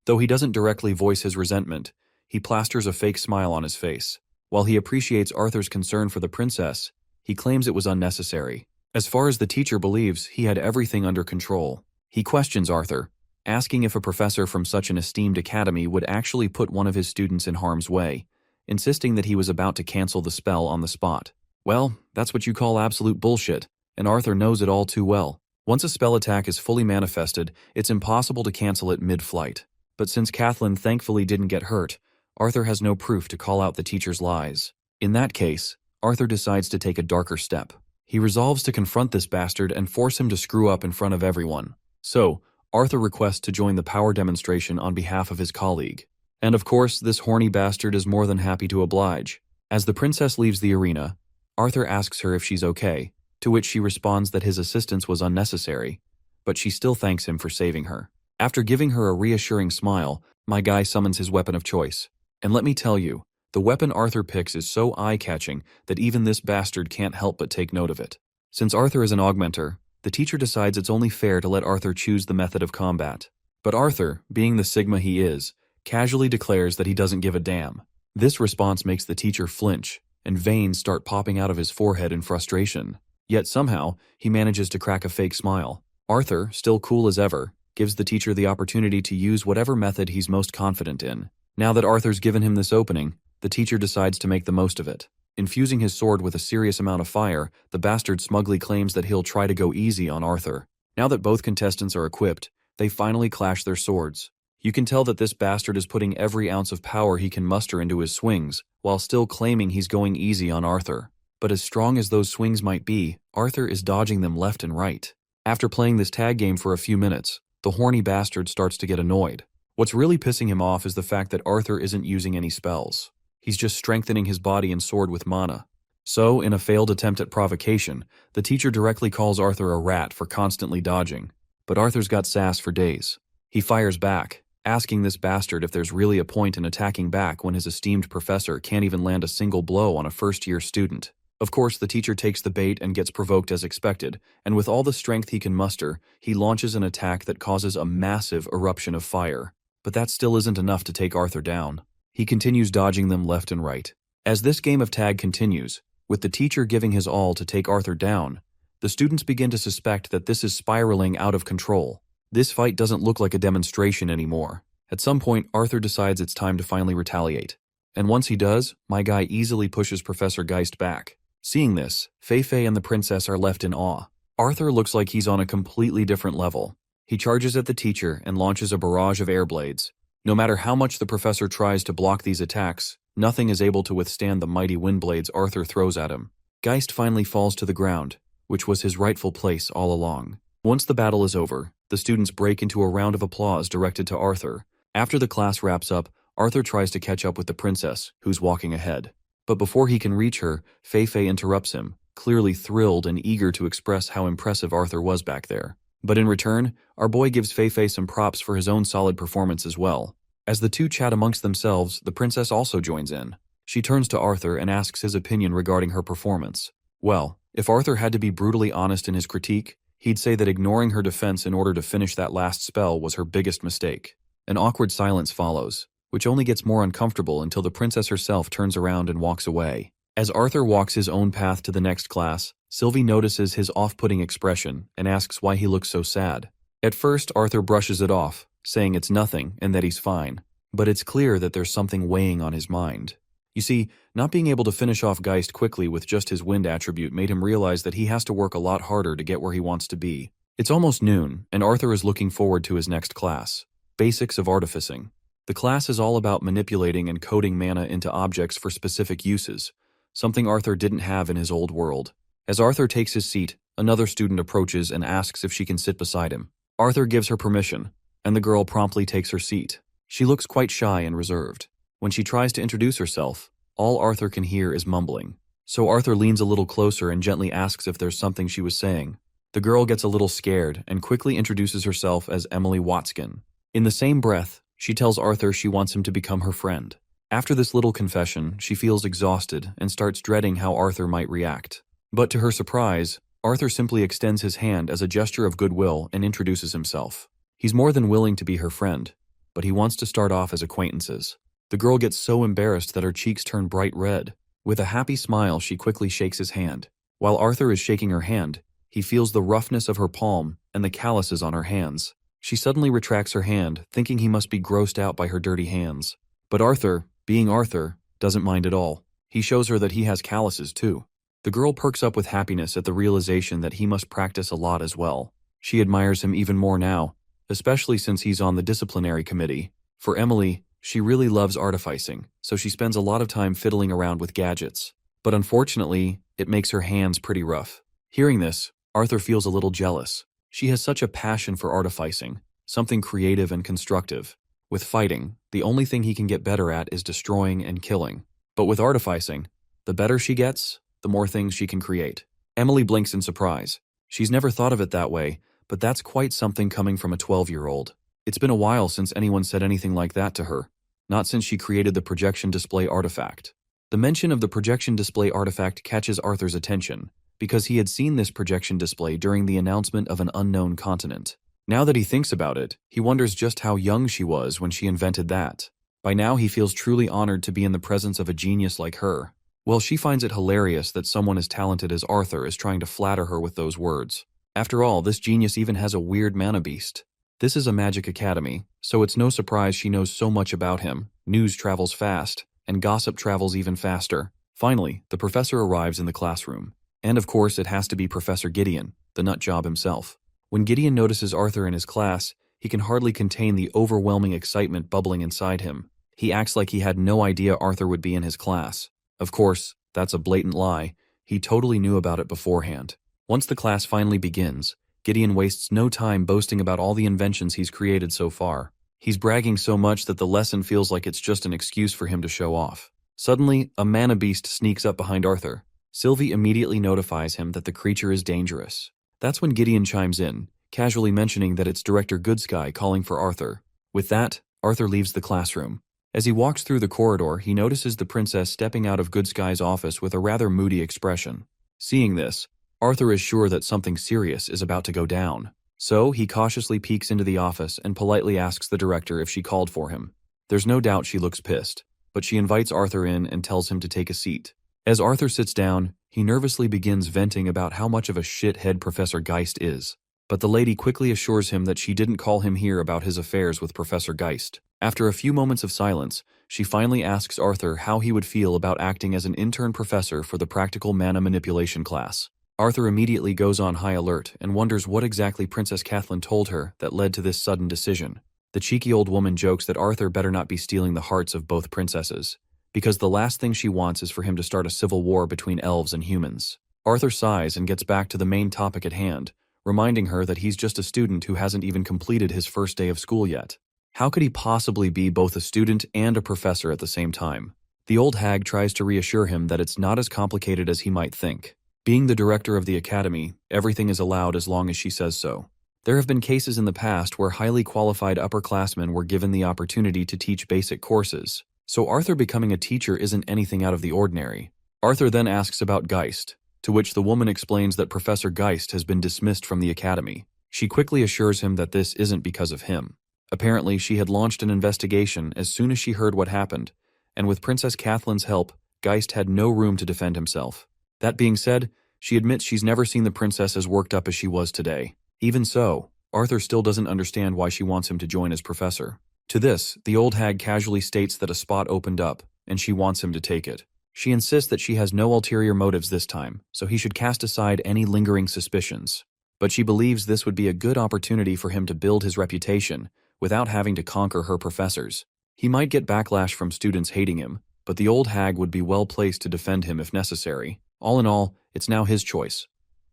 Though he doesn't directly voice his resentment, he plasters a fake smile on his face. While he appreciates Arthur's concern for the princess, he claims it was unnecessary. As far as the teacher believes, he had everything under control. He questions Arthur, asking if a professor from such an esteemed academy would actually put one of his students in harm's way, insisting that he was about to cancel the spell on the spot. Well, that's what you call absolute bullshit, and Arthur knows it all too well. Once a spell attack is fully manifested, it's impossible to cancel it mid-flight. But since Kathleen thankfully didn't get hurt, Arthur has no proof to call out the teacher's lies. In that case, Arthur decides to take a darker step. He resolves to confront this bastard and force him to screw up in front of everyone. So, Arthur requests to join the power demonstration on behalf of his colleague. And of course, this horny bastard is more than happy to oblige. As the princess leaves the arena, Arthur asks her if she's okay, to which she responds that his assistance was unnecessary, but she still thanks him for saving her. After giving her a reassuring smile, my guy summons his weapon of choice. And let me tell you, the weapon Arthur picks is so eye-catching that even this bastard can't help but take note of it. Since Arthur is an augmenter, the teacher decides it's only fair to let Arthur choose the method of combat. But Arthur, being the Sigma he is, casually declares that he doesn't give a damn. This response makes the teacher flinch, and veins start popping out of his forehead in frustration. Yet somehow, he manages to crack a fake smile. Arthur, still cool as ever, gives the teacher the opportunity to use whatever method he's most confident in. Now that Arthur's given him this opening, the teacher decides to make the most of it. Infusing his sword with a serious amount of fire, the bastard smugly claims that he'll try to go easy on Arthur. Now that both contestants are equipped, they finally clash their swords. You can tell that this bastard is putting every ounce of power he can muster into his swings, while still claiming he's going easy on Arthur. But as strong as those swings might be, Arthur is dodging them left and right. After playing this tag game for a few minutes, the horny bastard starts to get annoyed. What's really pissing him off is the fact that Arthur isn't using any spells. He's just strengthening his body and sword with mana. So, in a failed attempt at provocation, the teacher directly calls Arthur a rat for constantly dodging. But Arthur's got sass for days. He fires back, asking this bastard if there's really a point in attacking back when his esteemed professor can't even land a single blow on a first-year student. Of course, the teacher takes the bait and gets provoked as expected, and with all the strength he can muster, he launches an attack that causes a massive eruption of fire. But that still isn't enough to take Arthur down. He continues dodging them left and right. As this game of tag continues, with the teacher giving his all to take Arthur down, the students begin to suspect that this is spiraling out of control. This fight doesn't look like a demonstration anymore. At some point, Arthur decides it's time to finally retaliate. And once he does, my guy easily pushes Professor Geist back. Seeing this, Fei and the princess are left in awe. Arthur looks like he's on a completely different level. He charges at the teacher and launches a barrage of air blades. No matter how much the professor tries to block these attacks, nothing is able to withstand the mighty wind blades Arthur throws at him. Geist finally falls to the ground, which was his rightful place all along. Once the battle is over, the students break into a round of applause directed to Arthur. After the class wraps up, Arthur tries to catch up with the princess, who's walking ahead. But before he can reach her, Fei interrupts him, clearly thrilled and eager to express how impressive Arthur was back there. But in return, our boy gives Fei some props for his own solid performance as well. As the two chat amongst themselves, the princess also joins in. She turns to Arthur and asks his opinion regarding her performance. Well, if Arthur had to be brutally honest in his critique, he'd say that ignoring her defense in order to finish that last spell was her biggest mistake. An awkward silence follows, which only gets more uncomfortable until the princess herself turns around and walks away. As Arthur walks his own path to the next class, Sylvie notices his off-putting expression and asks why he looks so sad. At first, Arthur brushes it off, saying it's nothing and that he's fine. But it's clear that there's something weighing on his mind. You see, not being able to finish off Geist quickly with just his wind attribute made him realize that he has to work a lot harder to get where he wants to be. It's almost noon, and Arthur is looking forward to his next class, Basics of Artificing. The class is all about manipulating and coding mana into objects for specific uses, something Arthur didn't have in his old world. As Arthur takes his seat, another student approaches and asks if she can sit beside him. Arthur gives her permission, and the girl promptly takes her seat. She looks quite shy and reserved. When she tries to introduce herself, all Arthur can hear is mumbling. So Arthur leans a little closer and gently asks if there's something she was saying. The girl gets a little scared and quickly introduces herself as Emily Watskin. In the same breath, she tells Arthur she wants him to become her friend. After this little confession, she feels exhausted and starts dreading how Arthur might react. But to her surprise, Arthur simply extends his hand as a gesture of goodwill and introduces himself. He's more than willing to be her friend, but he wants to start off as acquaintances. The girl gets so embarrassed that her cheeks turn bright red. With a happy smile, she quickly shakes his hand. While Arthur is shaking her hand, he feels the roughness of her palm and the calluses on her hands. She suddenly retracts her hand, thinking he must be grossed out by her dirty hands. But Arthur, being Arthur, doesn't mind at all. He shows her that he has calluses too. The girl perks up with happiness at the realization that he must practice a lot as well. She admires him even more now, especially since he's on the disciplinary committee. For Emily, she really loves artificing, so she spends a lot of time fiddling around with gadgets. But unfortunately, it makes her hands pretty rough. Hearing this, Arthur feels a little jealous. She has such a passion for artificing, something creative and constructive. With fighting, the only thing he can get better at is destroying and killing. But with artificing, the better she gets, the more things she can create. Emily blinks in surprise. She's never thought of it that way, but that's quite something coming from a 12-year-old. It's been a while since anyone said anything like that to her, not since she created the projection display artifact. The mention of the projection display artifact catches Arthur's attention, because he had seen this projection display during the announcement of an unknown continent. Now that he thinks about it, he wonders just how young she was when she invented that. By now he feels truly honored to be in the presence of a genius like her. Well, she finds it hilarious that someone as talented as Arthur is trying to flatter her with those words. After all, this genius even has a weird mana beast. This is a magic academy, so it's no surprise she knows so much about him. News travels fast, and gossip travels even faster. Finally, the professor arrives in the classroom. And of course, it has to be Professor Gideon, the nutjob himself. When Gideon notices Arthur in his class, he can hardly contain the overwhelming excitement bubbling inside him. He acts like he had no idea Arthur would be in his class. Of course, that's a blatant lie. He totally knew about it beforehand. Once the class finally begins, Gideon wastes no time boasting about all the inventions he's created so far. He's bragging so much that the lesson feels like it's just an excuse for him to show off. Suddenly, a mana beast sneaks up behind Arthur. Sylvie immediately notifies him that the creature is dangerous. That's when Gideon chimes in, casually mentioning that it's Director Goodsky calling for Arthur. With that, Arthur leaves the classroom. As he walks through the corridor, he notices the princess stepping out of Goodsky's office with a rather moody expression. Seeing this, Arthur is sure that something serious is about to go down. So, he cautiously peeks into the office and politely asks the director if she called for him. There's no doubt she looks pissed, but she invites Arthur in and tells him to take a seat. As Arthur sits down, he nervously begins venting about how much of a shithead Professor Geist is. But the lady quickly assures him that she didn't call him here about his affairs with Professor Geist. After a few moments of silence, she finally asks Arthur how he would feel about acting as an intern professor for the practical mana manipulation class. Arthur immediately goes on high alert and wonders what exactly Princess Kathleen told her that led to this sudden decision. The cheeky old woman jokes that Arthur better not be stealing the hearts of both princesses, because the last thing she wants is for him to start a civil war between elves and humans. Arthur sighs and gets back to the main topic at hand, reminding her that he's just a student who hasn't even completed his first day of school yet. How could he possibly be both a student and a professor at the same time? The old hag tries to reassure him that it's not as complicated as he might think. Being the director of the academy, everything is allowed as long as she says so. There have been cases in the past where highly qualified upperclassmen were given the opportunity to teach basic courses, so Arthur becoming a teacher isn't anything out of the ordinary. Arthur then asks about Geist, to which the woman explains that Professor Geist has been dismissed from the academy. She quickly assures him that this isn't because of him. Apparently, she had launched an investigation as soon as she heard what happened, and with Princess Kathleen's help, Geist had no room to defend himself. That being said, she admits she's never seen the princess as worked up as she was today. Even so, Arthur still doesn't understand why she wants him to join as professor. To this, the old hag casually states that a spot opened up, and she wants him to take it. She insists that she has no ulterior motives this time, so he should cast aside any lingering suspicions. But she believes this would be a good opportunity for him to build his reputation without having to conquer her professors. He might get backlash from students hating him, but the old hag would be well placed to defend him if necessary. All in all, it's now his choice.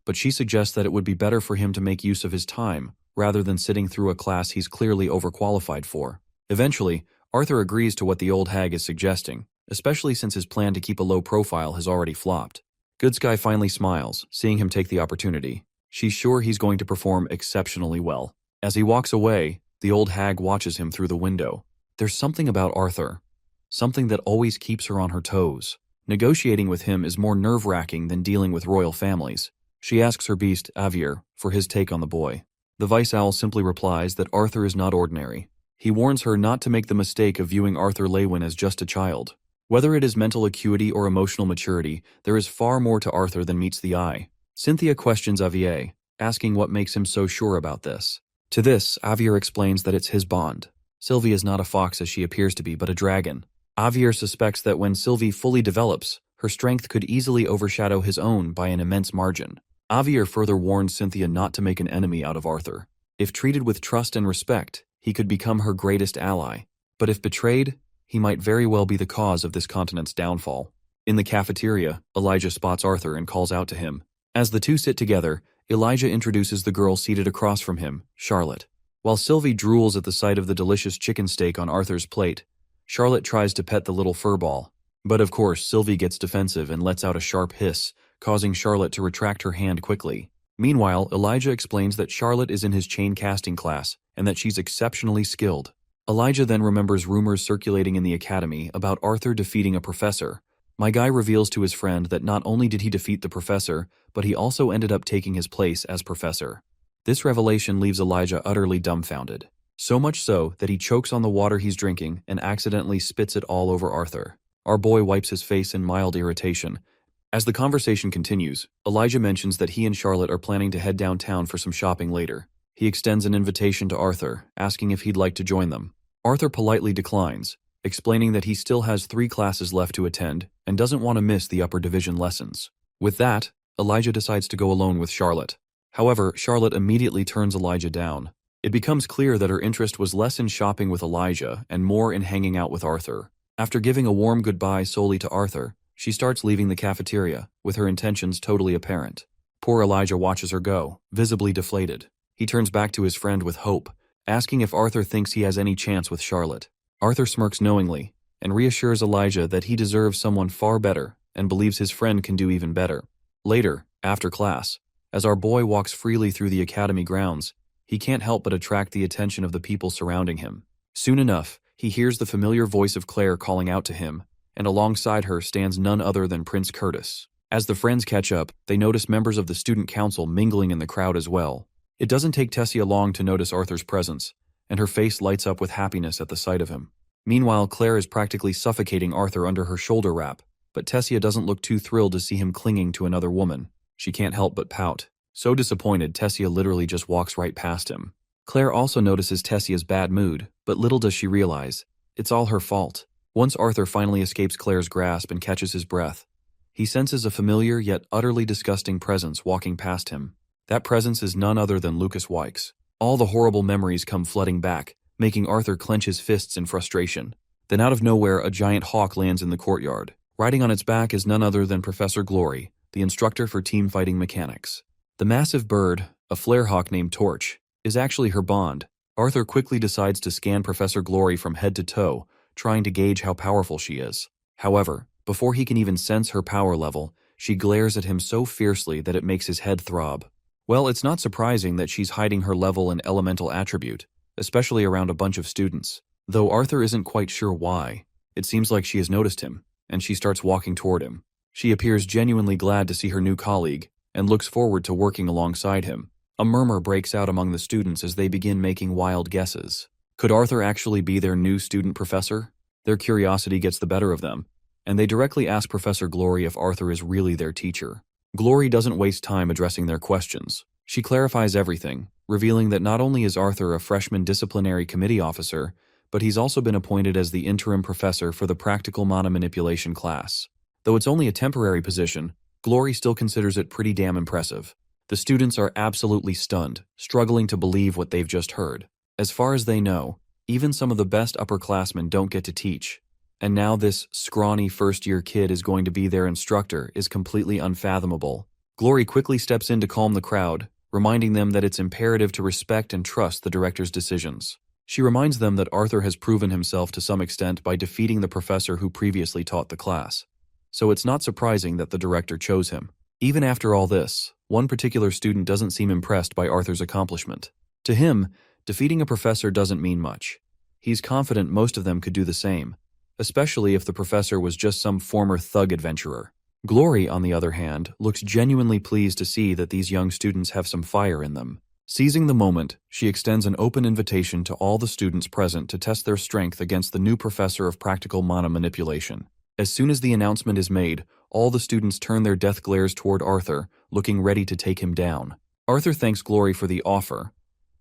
But she suggests that it would be better for him to make use of his time, rather than sitting through a class he's clearly overqualified for. Eventually, Arthur agrees to what the old hag is suggesting, especially since his plan to keep a low profile has already flopped. Goodsky finally smiles, seeing him take the opportunity. She's sure he's going to perform exceptionally well. As he walks away, the old hag watches him through the window. There's something about Arthur, something that always keeps her on her toes. Negotiating with him is more nerve-wracking than dealing with royal families. She asks her beast, Avier, for his take on the boy. The Vice Owl simply replies that Arthur is not ordinary. He warns her not to make the mistake of viewing Arthur Lewin as just a child. Whether it is mental acuity or emotional maturity, there is far more to Arthur than meets the eye. Cynthia questions Avier, asking what makes him so sure about this. To this, Avier explains that it's his bond. Sylvie is not a fox as she appears to be, but a dragon. Avier suspects that when Sylvie fully develops, her strength could easily overshadow his own by an immense margin. Avier further warns Cynthia not to make an enemy out of Arthur. If treated with trust and respect, he could become her greatest ally. But if betrayed, he might very well be the cause of this continent's downfall. In the cafeteria, Elijah spots Arthur and calls out to him. As the two sit together, Elijah introduces the girl seated across from him, Charlotte. While Sylvie drools at the sight of the delicious chicken steak on Arthur's plate, Charlotte tries to pet the little furball. But of course, Sylvie gets defensive and lets out a sharp hiss, causing Charlotte to retract her hand quickly. Meanwhile, Elijah explains that Charlotte is in his chain casting class and that she's exceptionally skilled. Elijah then remembers rumors circulating in the academy about Arthur defeating a professor. My guy reveals to his friend that not only did he defeat the professor, but he also ended up taking his place as professor. This revelation leaves Elijah utterly dumbfounded. So much so that he chokes on the water he's drinking and accidentally spits it all over Arthur. Our boy wipes his face in mild irritation. As the conversation continues, Elijah mentions that he and Charlotte are planning to head downtown for some shopping later. He extends an invitation to Arthur, asking if he'd like to join them. Arthur politely declines, explaining that he still has 3 classes left to attend and doesn't want to miss the upper division lessons. With that, Elijah decides to go alone with Charlotte. However, Charlotte immediately turns Elijah down. It becomes clear that her interest was less in shopping with Elijah and more in hanging out with Arthur. After giving a warm goodbye solely to Arthur, She starts leaving the cafeteria, with her intentions totally apparent. Poor Elijah watches her go, visibly deflated. He turns back to his friend with hope, asking if Arthur thinks he has any chance with Charlotte. Arthur smirks knowingly, and reassures Elijah that he deserves someone far better and believes his friend can do even better. Later, after class, as our boy walks freely through the academy grounds, he can't help but attract the attention of the people surrounding him. Soon enough, he hears the familiar voice of Claire calling out to him, and alongside her stands none other than Prince Curtis. As the friends catch up, they notice members of the student council mingling in the crowd as well. It doesn't take Tessia long to notice Arthur's presence, and her face lights up with happiness at the sight of him. Meanwhile, Claire is practically suffocating Arthur under her shoulder wrap, but Tessia doesn't look too thrilled to see him clinging to another woman. She can't help but pout. So disappointed, Tessia literally just walks right past him. Claire also notices Tessia's bad mood, but little does she realize, it's all her fault. Once Arthur finally escapes Claire's grasp and catches his breath, he senses a familiar yet utterly disgusting presence walking past him. That presence is none other than Lucas Wykes. All the horrible memories come flooding back, making Arthur clench his fists in frustration. Then out of nowhere, a giant hawk lands in the courtyard. Riding on its back is none other than Professor Glory, the instructor for team fighting mechanics. The massive bird, a flare hawk named Torch, is actually her bond. Arthur quickly decides to scan Professor Glory from head to toe, trying to gauge how powerful she is. However, before he can even sense her power level, she glares at him so fiercely that it makes his head throb. Well, it's not surprising that she's hiding her level and elemental attribute, especially around a bunch of students. Though Arthur isn't quite sure why, it seems like she has noticed him, and she starts walking toward him. She appears genuinely glad to see her new colleague, and looks forward to working alongside him. A murmur breaks out among the students as they begin making wild guesses. Could Arthur actually be their new student professor? Their curiosity gets the better of them, and they directly ask Professor Glory if Arthur is really their teacher. Glory doesn't waste time addressing their questions. She clarifies everything, revealing that not only is Arthur a freshman disciplinary committee officer, but he's also been appointed as the interim professor for the practical mana manipulation class. Though it's only a temporary position, Glory still considers it pretty damn impressive. The students are absolutely stunned, struggling to believe what they've just heard. As far as they know, even some of the best upperclassmen don't get to teach. And now this scrawny first-year kid is going to be their instructor is completely unfathomable. Glory quickly steps in to calm the crowd, reminding them that it's imperative to respect and trust the director's decisions. She reminds them that Arthur has proven himself to some extent by defeating the professor who previously taught the class. So it's not surprising that the director chose him. Even after all this, one particular student doesn't seem impressed by Arthur's accomplishment. To him, defeating a professor doesn't mean much. He's confident most of them could do the same, especially if the professor was just some former thug adventurer. Glory, on the other hand, looks genuinely pleased to see that these young students have some fire in them. Seizing the moment, she extends an open invitation to all the students present to test their strength against the new professor of practical mana manipulation. As soon as the announcement is made, all the students turn their death glares toward Arthur, looking ready to take him down. Arthur thanks Glory for the offer,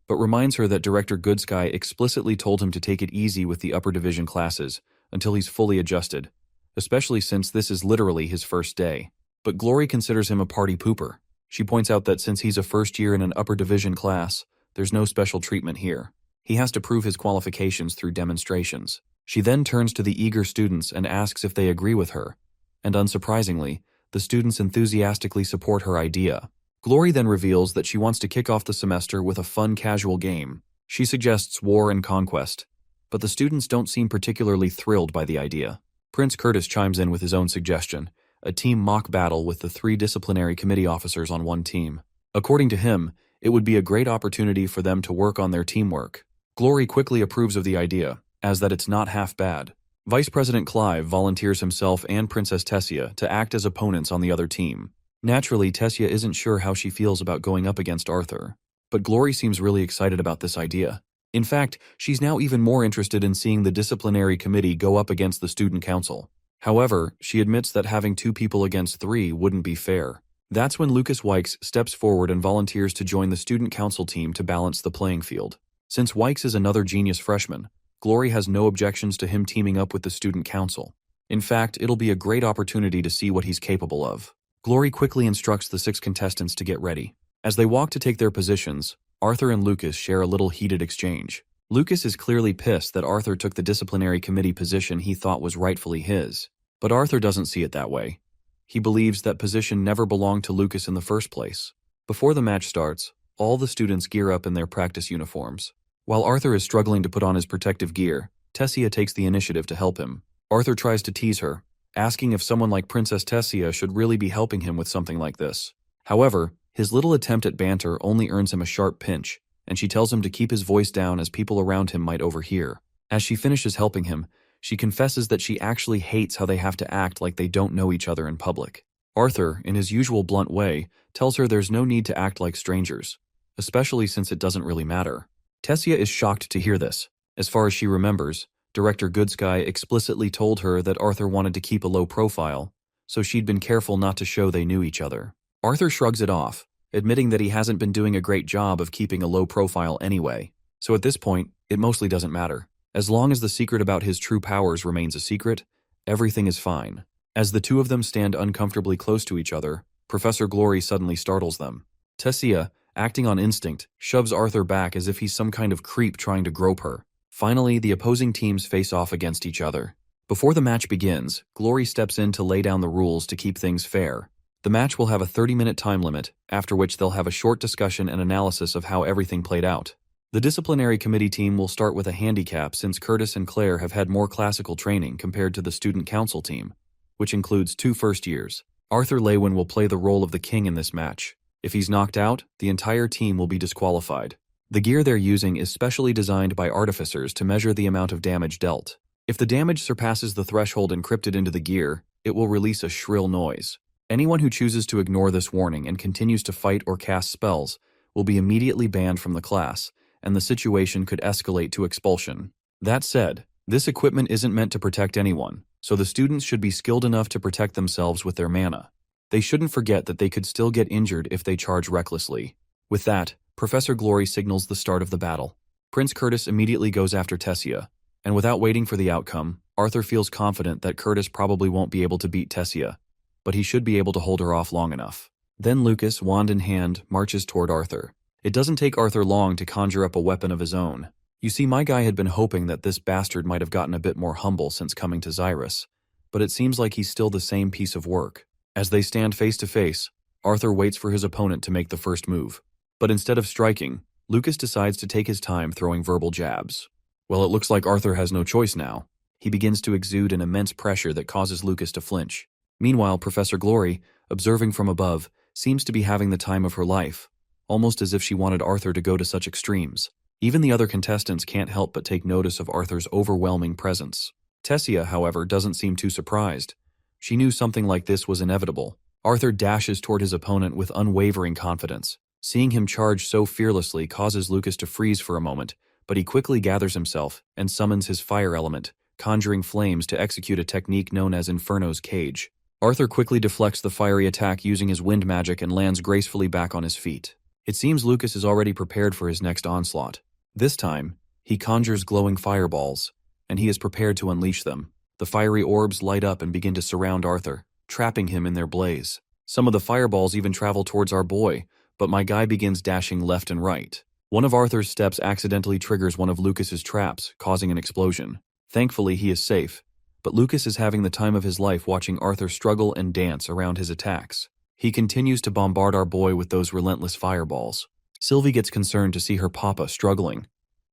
but reminds her that Director Goodsky explicitly told him to take it easy with the upper division classes until he's fully adjusted, especially since this is literally his first day. But Glory considers him a party pooper. She points out that since he's a first year in an upper division class, there's no special treatment here. He has to prove his qualifications through demonstrations. She then turns to the eager students and asks if they agree with her, and unsurprisingly, the students enthusiastically support her idea. Glory then reveals that she wants to kick off the semester with a fun casual game. She suggests War and Conquest, but the students don't seem particularly thrilled by the idea. Prince Curtis chimes in with his own suggestion, a team mock battle with the 3 disciplinary committee officers on one team. According to him, it would be a great opportunity for them to work on their teamwork. Glory quickly approves of the idea, as that it's not half bad. Vice President Clive volunteers himself and Princess Tessia to act as opponents on the other team. Naturally, Tessia isn't sure how she feels about going up against Arthur, but Glory seems really excited about this idea. In fact, she's now even more interested in seeing the disciplinary committee go up against the student council. However, she admits that having 2 people against 3 wouldn't be fair. That's when Lucas Wykes steps forward and volunteers to join the student council team to balance the playing field. Since Wykes is another genius freshman, Glory has no objections to him teaming up with the student council. In fact, it'll be a great opportunity to see what he's capable of. Glory quickly instructs the 6 contestants to get ready. As they walk to take their positions, Arthur and Lucas share a little heated exchange. Lucas is clearly pissed that Arthur took the disciplinary committee position he thought was rightfully his. But Arthur doesn't see it that way. He believes that position never belonged to Lucas in the first place. Before the match starts, all the students gear up in their practice uniforms. While Arthur is struggling to put on his protective gear, Tessia takes the initiative to help him. Arthur tries to tease her, asking if someone like Princess Tessia should really be helping him with something like this. However, his little attempt at banter only earns him a sharp pinch, and she tells him to keep his voice down as people around him might overhear. As she finishes helping him, she confesses that she actually hates how they have to act like they don't know each other in public. Arthur, in his usual blunt way, tells her there's no need to act like strangers, especially since it doesn't really matter. Tessia is shocked to hear this. As far as she remembers, Director Goodsky explicitly told her that Arthur wanted to keep a low profile, so she'd been careful not to show they knew each other. Arthur shrugs it off, admitting that he hasn't been doing a great job of keeping a low profile anyway. So at this point, it mostly doesn't matter. As long as the secret about his true powers remains a secret, everything is fine. As the two of them stand uncomfortably close to each other, Professor Glory suddenly startles them. Tessia, acting on instinct, shoves Arthur back as if he's some kind of creep trying to grope her. Finally, the opposing teams face off against each other. Before the match begins, Glory steps in to lay down the rules to keep things fair. The match will have a 30-minute time limit, after which they'll have a short discussion and analysis of how everything played out. The disciplinary committee team will start with a handicap since Curtis and Claire have had more classical training compared to the student council team, which includes 2 first years. Arthur Lewin will play the role of the king in this match. If he's knocked out, the entire team will be disqualified. The gear they're using is specially designed by artificers to measure the amount of damage dealt. If the damage surpasses the threshold encrypted into the gear, it will release a shrill noise. Anyone who chooses to ignore this warning and continues to fight or cast spells will be immediately banned from the class, and the situation could escalate to expulsion. That said, this equipment isn't meant to protect anyone, so the students should be skilled enough to protect themselves with their mana. They shouldn't forget that they could still get injured if they charge recklessly. With that, Professor Glory signals the start of the battle. Prince Curtis immediately goes after Tessia, and without waiting for the outcome, Arthur feels confident that Curtis probably won't be able to beat Tessia, but he should be able to hold her off long enough. Then Lucas, wand in hand, marches toward Arthur. It doesn't take Arthur long to conjure up a weapon of his own. You see, my guy had been hoping that this bastard might have gotten a bit more humble since coming to Xyrus, but it seems like he's still the same piece of work. As they stand face to face, Arthur waits for his opponent to make the first move. But instead of striking, Lucas decides to take his time throwing verbal jabs. Well, it looks like Arthur has no choice now. He begins to exude an immense pressure that causes Lucas to flinch. Meanwhile, Professor Glory, observing from above, seems to be having the time of her life, almost as if she wanted Arthur to go to such extremes. Even the other contestants can't help but take notice of Arthur's overwhelming presence. Tessia, however, doesn't seem too surprised. She knew something like this was inevitable. Arthur dashes toward his opponent with unwavering confidence. Seeing him charge so fearlessly causes Lucas to freeze for a moment, but he quickly gathers himself and summons his fire element, conjuring flames to execute a technique known as Inferno's Cage. Arthur quickly deflects the fiery attack using his wind magic and lands gracefully back on his feet. It seems Lucas is already prepared for his next onslaught. This time, he conjures glowing fireballs, and he is prepared to unleash them. The fiery orbs light up and begin to surround Arthur, trapping him in their blaze. Some of the fireballs even travel towards our boy, but my guy begins dashing left and right. One of Arthur's steps accidentally triggers one of Lucas's traps, causing an explosion. Thankfully, he is safe, but Lucas is having the time of his life watching Arthur struggle and dance around his attacks. He continues to bombard our boy with those relentless fireballs. Sylvie gets concerned to see her papa struggling.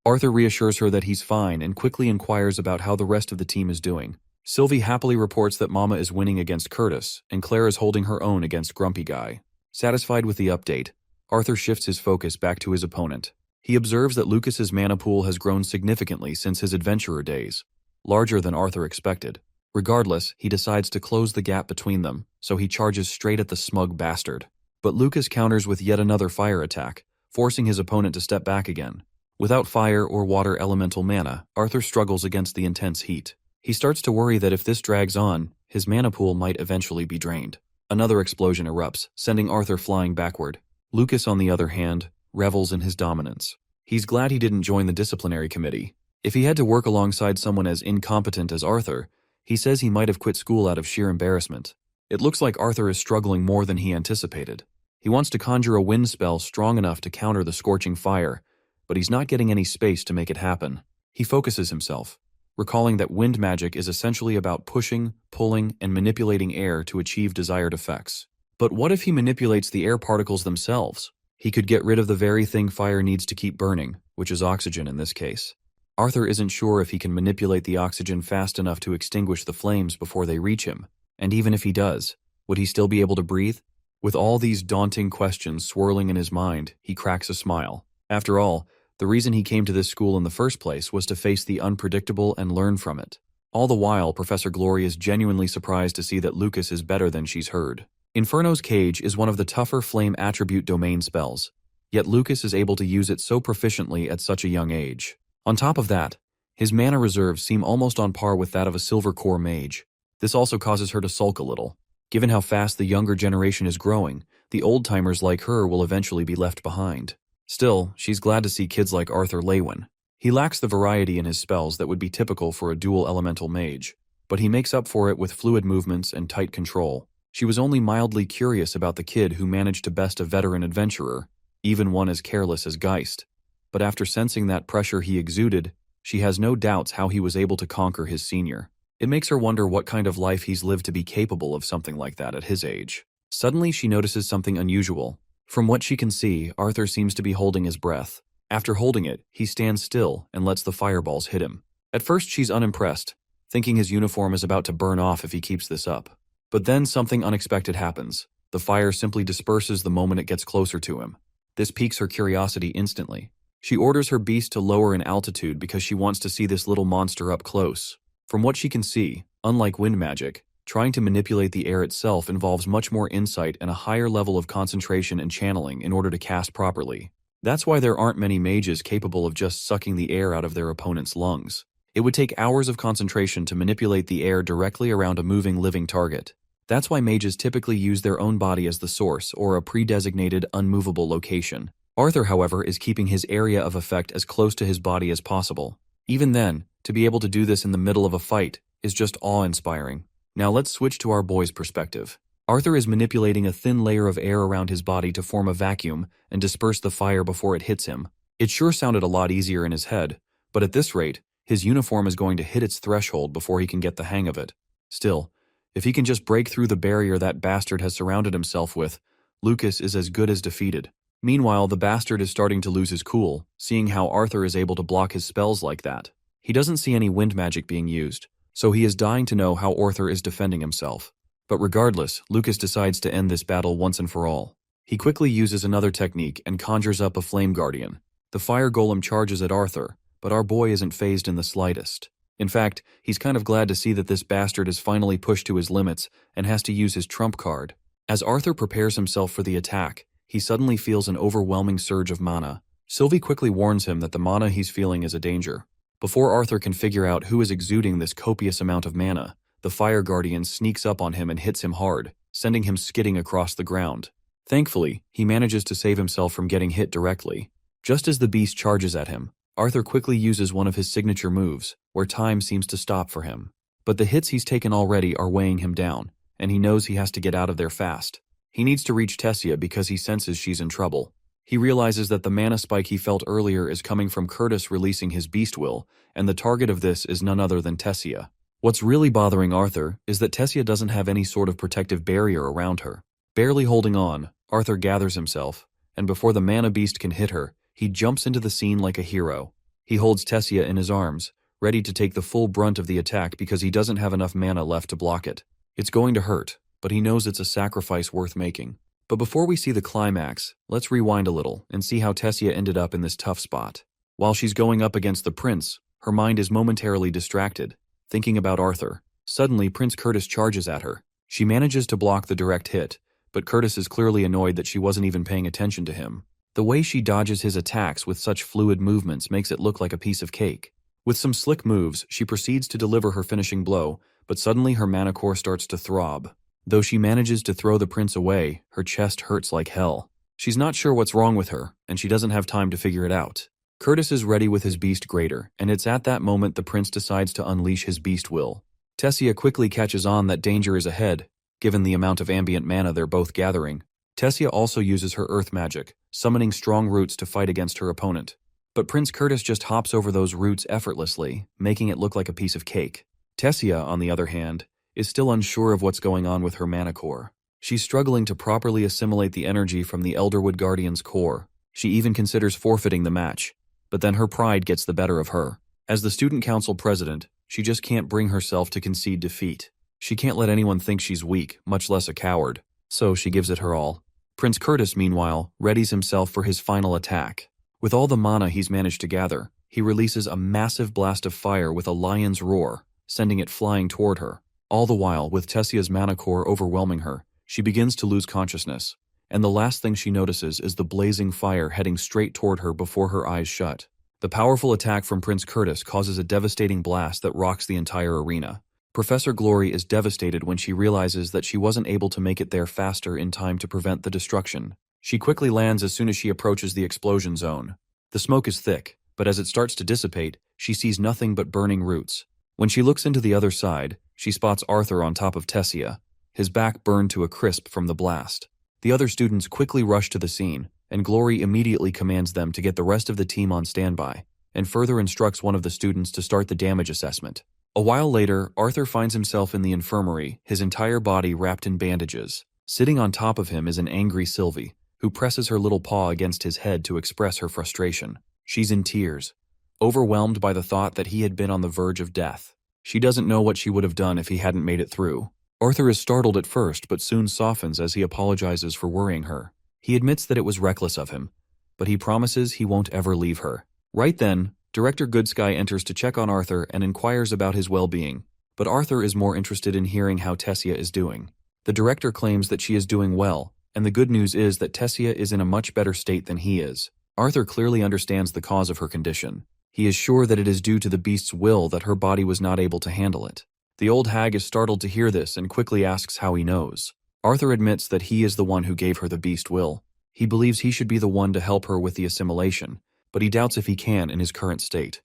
Arthur reassures her that he's fine and quickly inquires about how the rest of the team is doing. Sylvie happily reports that Mama is winning against Curtis, and Claire is holding her own against Grumpy Guy. Satisfied with the update, Arthur shifts his focus back to his opponent. He observes that Lucas's mana pool has grown significantly since his adventurer days, larger than Arthur expected. Regardless, he decides to close the gap between them, so he charges straight at the smug bastard. But Lucas counters with yet another fire attack, forcing his opponent to step back again. Without fire or water elemental mana, Arthur struggles against the intense heat. He starts to worry that if this drags on, his mana pool might eventually be drained. Another explosion erupts, sending Arthur flying backward. Lucas, on the other hand, revels in his dominance. He's glad he didn't join the disciplinary committee. If he had to work alongside someone as incompetent as Arthur, he says he might have quit school out of sheer embarrassment. It looks like Arthur is struggling more than he anticipated. He wants to conjure a wind spell strong enough to counter the scorching fire, but he's not getting any space to make it happen. He focuses himself, recalling that wind magic is essentially about pushing, pulling, and manipulating air to achieve desired effects. But what if he manipulates the air particles themselves? He could get rid of the very thing fire needs to keep burning, which is oxygen in this case. Arthur isn't sure if he can manipulate the oxygen fast enough to extinguish the flames before they reach him, and even if he does, would he still be able to breathe? With all these daunting questions swirling in his mind, he cracks a smile. After all, the reason he came to this school in the first place was to face the unpredictable and learn from it. All the while, Professor Glory is genuinely surprised to see that Lucas is better than she's heard. Inferno's Cage is one of the tougher flame attribute domain spells, yet Lucas is able to use it so proficiently at such a young age. On top of that, his mana reserves seem almost on par with that of a silver core mage. This also causes her to sulk a little. Given how fast the younger generation is growing, the old-timers like her will eventually be left behind. Still, she's glad to see kids like Arthur Lewin. He lacks the variety in his spells that would be typical for a dual elemental mage, but he makes up for it with fluid movements and tight control. She was only mildly curious about the kid who managed to best a veteran adventurer, even one as careless as Geist. But after sensing that pressure he exuded, she has no doubts how he was able to conquer his senior. It makes her wonder what kind of life he's lived to be capable of something like that at his age. Suddenly she notices something unusual. From what she can see, Arthur seems to be holding his breath. After holding it, he stands still and lets the fireballs hit him. At first she's unimpressed, thinking his uniform is about to burn off if he keeps this up. But then something unexpected happens. The fire simply disperses the moment it gets closer to him. This piques her curiosity instantly. She orders her beast to lower in altitude because she wants to see this little monster up close. From what she can see, unlike wind magic, trying to manipulate the air itself involves much more insight and a higher level of concentration and channeling in order to cast properly. That's why there aren't many mages capable of just sucking the air out of their opponent's lungs. It would take hours of concentration to manipulate the air directly around a moving living target. That's why mages typically use their own body as the source or a pre-designated unmovable location. Arthur, however, is keeping his area of effect as close to his body as possible. Even then, to be able to do this in the middle of a fight is just awe-inspiring. Now let's switch to our boy's perspective. Arthur is manipulating a thin layer of air around his body to form a vacuum and disperse the fire before it hits him. It sure sounded a lot easier in his head, but at this rate, his uniform is going to hit its threshold before he can get the hang of it. Still, if he can just break through the barrier that bastard has surrounded himself with, Lucas is as good as defeated. Meanwhile, the bastard is starting to lose his cool, seeing how Arthur is able to block his spells like that. He doesn't see any wind magic being used, so he is dying to know how Arthur is defending himself. But regardless, Lucas decides to end this battle once and for all. He quickly uses another technique and conjures up a flame guardian. The fire golem charges at Arthur, but our boy isn't fazed in the slightest. In fact, he's kind of glad to see that this bastard is finally pushed to his limits and has to use his trump card. As Arthur prepares himself for the attack, he suddenly feels an overwhelming surge of mana. Sylvie quickly warns him that the mana he's feeling is a danger. Before Arthur can figure out who is exuding this copious amount of mana, the fire guardian sneaks up on him and hits him hard, sending him skidding across the ground. Thankfully, he manages to save himself from getting hit directly. Just as the beast charges at him, Arthur quickly uses one of his signature moves, where time seems to stop for him. But the hits he's taken already are weighing him down, and he knows he has to get out of there fast. He needs to reach Tessia because he senses she's in trouble. He realizes that the mana spike he felt earlier is coming from Curtis releasing his beast will, and the target of this is none other than Tessia. What's really bothering Arthur is that Tessia doesn't have any sort of protective barrier around her. Barely holding on, Arthur gathers himself, and before the mana beast can hit her, he jumps into the scene like a hero. He holds Tessia in his arms, ready to take the full brunt of the attack because he doesn't have enough mana left to block it. It's going to hurt, but he knows it's a sacrifice worth making. But before we see the climax, let's rewind a little and see how Tessia ended up in this tough spot. While she's going up against the prince, her mind is momentarily distracted, thinking about Arthur. Suddenly, Prince Curtis charges at her. She manages to block the direct hit, but Curtis is clearly annoyed that she wasn't even paying attention to him. The way she dodges his attacks with such fluid movements makes it look like a piece of cake. With some slick moves, she proceeds to deliver her finishing blow, but suddenly her mana core starts to throb. Though she manages to throw the prince away, her chest hurts like hell. She's not sure what's wrong with her, and she doesn't have time to figure it out. Curtis is ready with his beast greater, and it's at that moment the prince decides to unleash his beast will. Tessia quickly catches on that danger is ahead, given the amount of ambient mana they're both gathering. Tessia also uses her earth magic, summoning strong roots to fight against her opponent. But Prince Curtis just hops over those roots effortlessly, making it look like a piece of cake. Tessia, on the other hand, is still unsure of what's going on with her mana core. She's struggling to properly assimilate the energy from the Elderwood Guardian's core. She even considers forfeiting the match, but then her pride gets the better of her. As the student council president, she just can't bring herself to concede defeat. She can't let anyone think she's weak, much less a coward, so she gives it her all. Prince Curtis, meanwhile, readies himself for his final attack. With all the mana he's managed to gather, he releases a massive blast of fire with a lion's roar, sending it flying toward her. All the while, with Tessia's mana core overwhelming her, she begins to lose consciousness, and the last thing she notices is the blazing fire heading straight toward her before her eyes shut. The powerful attack from Prince Curtis causes a devastating blast that rocks the entire arena. Professor Glory is devastated when she realizes that she wasn't able to make it there faster in time to prevent the destruction. She quickly lands as soon as she approaches the explosion zone. The smoke is thick, but as it starts to dissipate, she sees nothing but burning roots. When she looks into the other side, she spots Arthur on top of Tessia, his back burned to a crisp from the blast. The other students quickly rush to the scene, and Glory immediately commands them to get the rest of the team on standby, and further instructs one of the students to start the damage assessment. A while later, Arthur finds himself in the infirmary, his entire body wrapped in bandages. Sitting on top of him is an angry Sylvie, who presses her little paw against his head to express her frustration. She's in tears, overwhelmed by the thought that he had been on the verge of death. She doesn't know what she would have done if he hadn't made it through. Arthur is startled at first, but soon softens as he apologizes for worrying her. He admits that it was reckless of him, but he promises he won't ever leave her. Right then, Director Goodsky enters to check on Arthur and inquires about his well-being, but Arthur is more interested in hearing how Tessia is doing. The director claims that she is doing well, and the good news is that Tessia is in a much better state than he is. Arthur clearly understands the cause of her condition. He is sure that it is due to the beast's will that her body was not able to handle it. The old hag is startled to hear this and quickly asks how he knows. Arthur admits that he is the one who gave her the beast will. He believes he should be the one to help her with the assimilation, but he doubts if he can in his current state.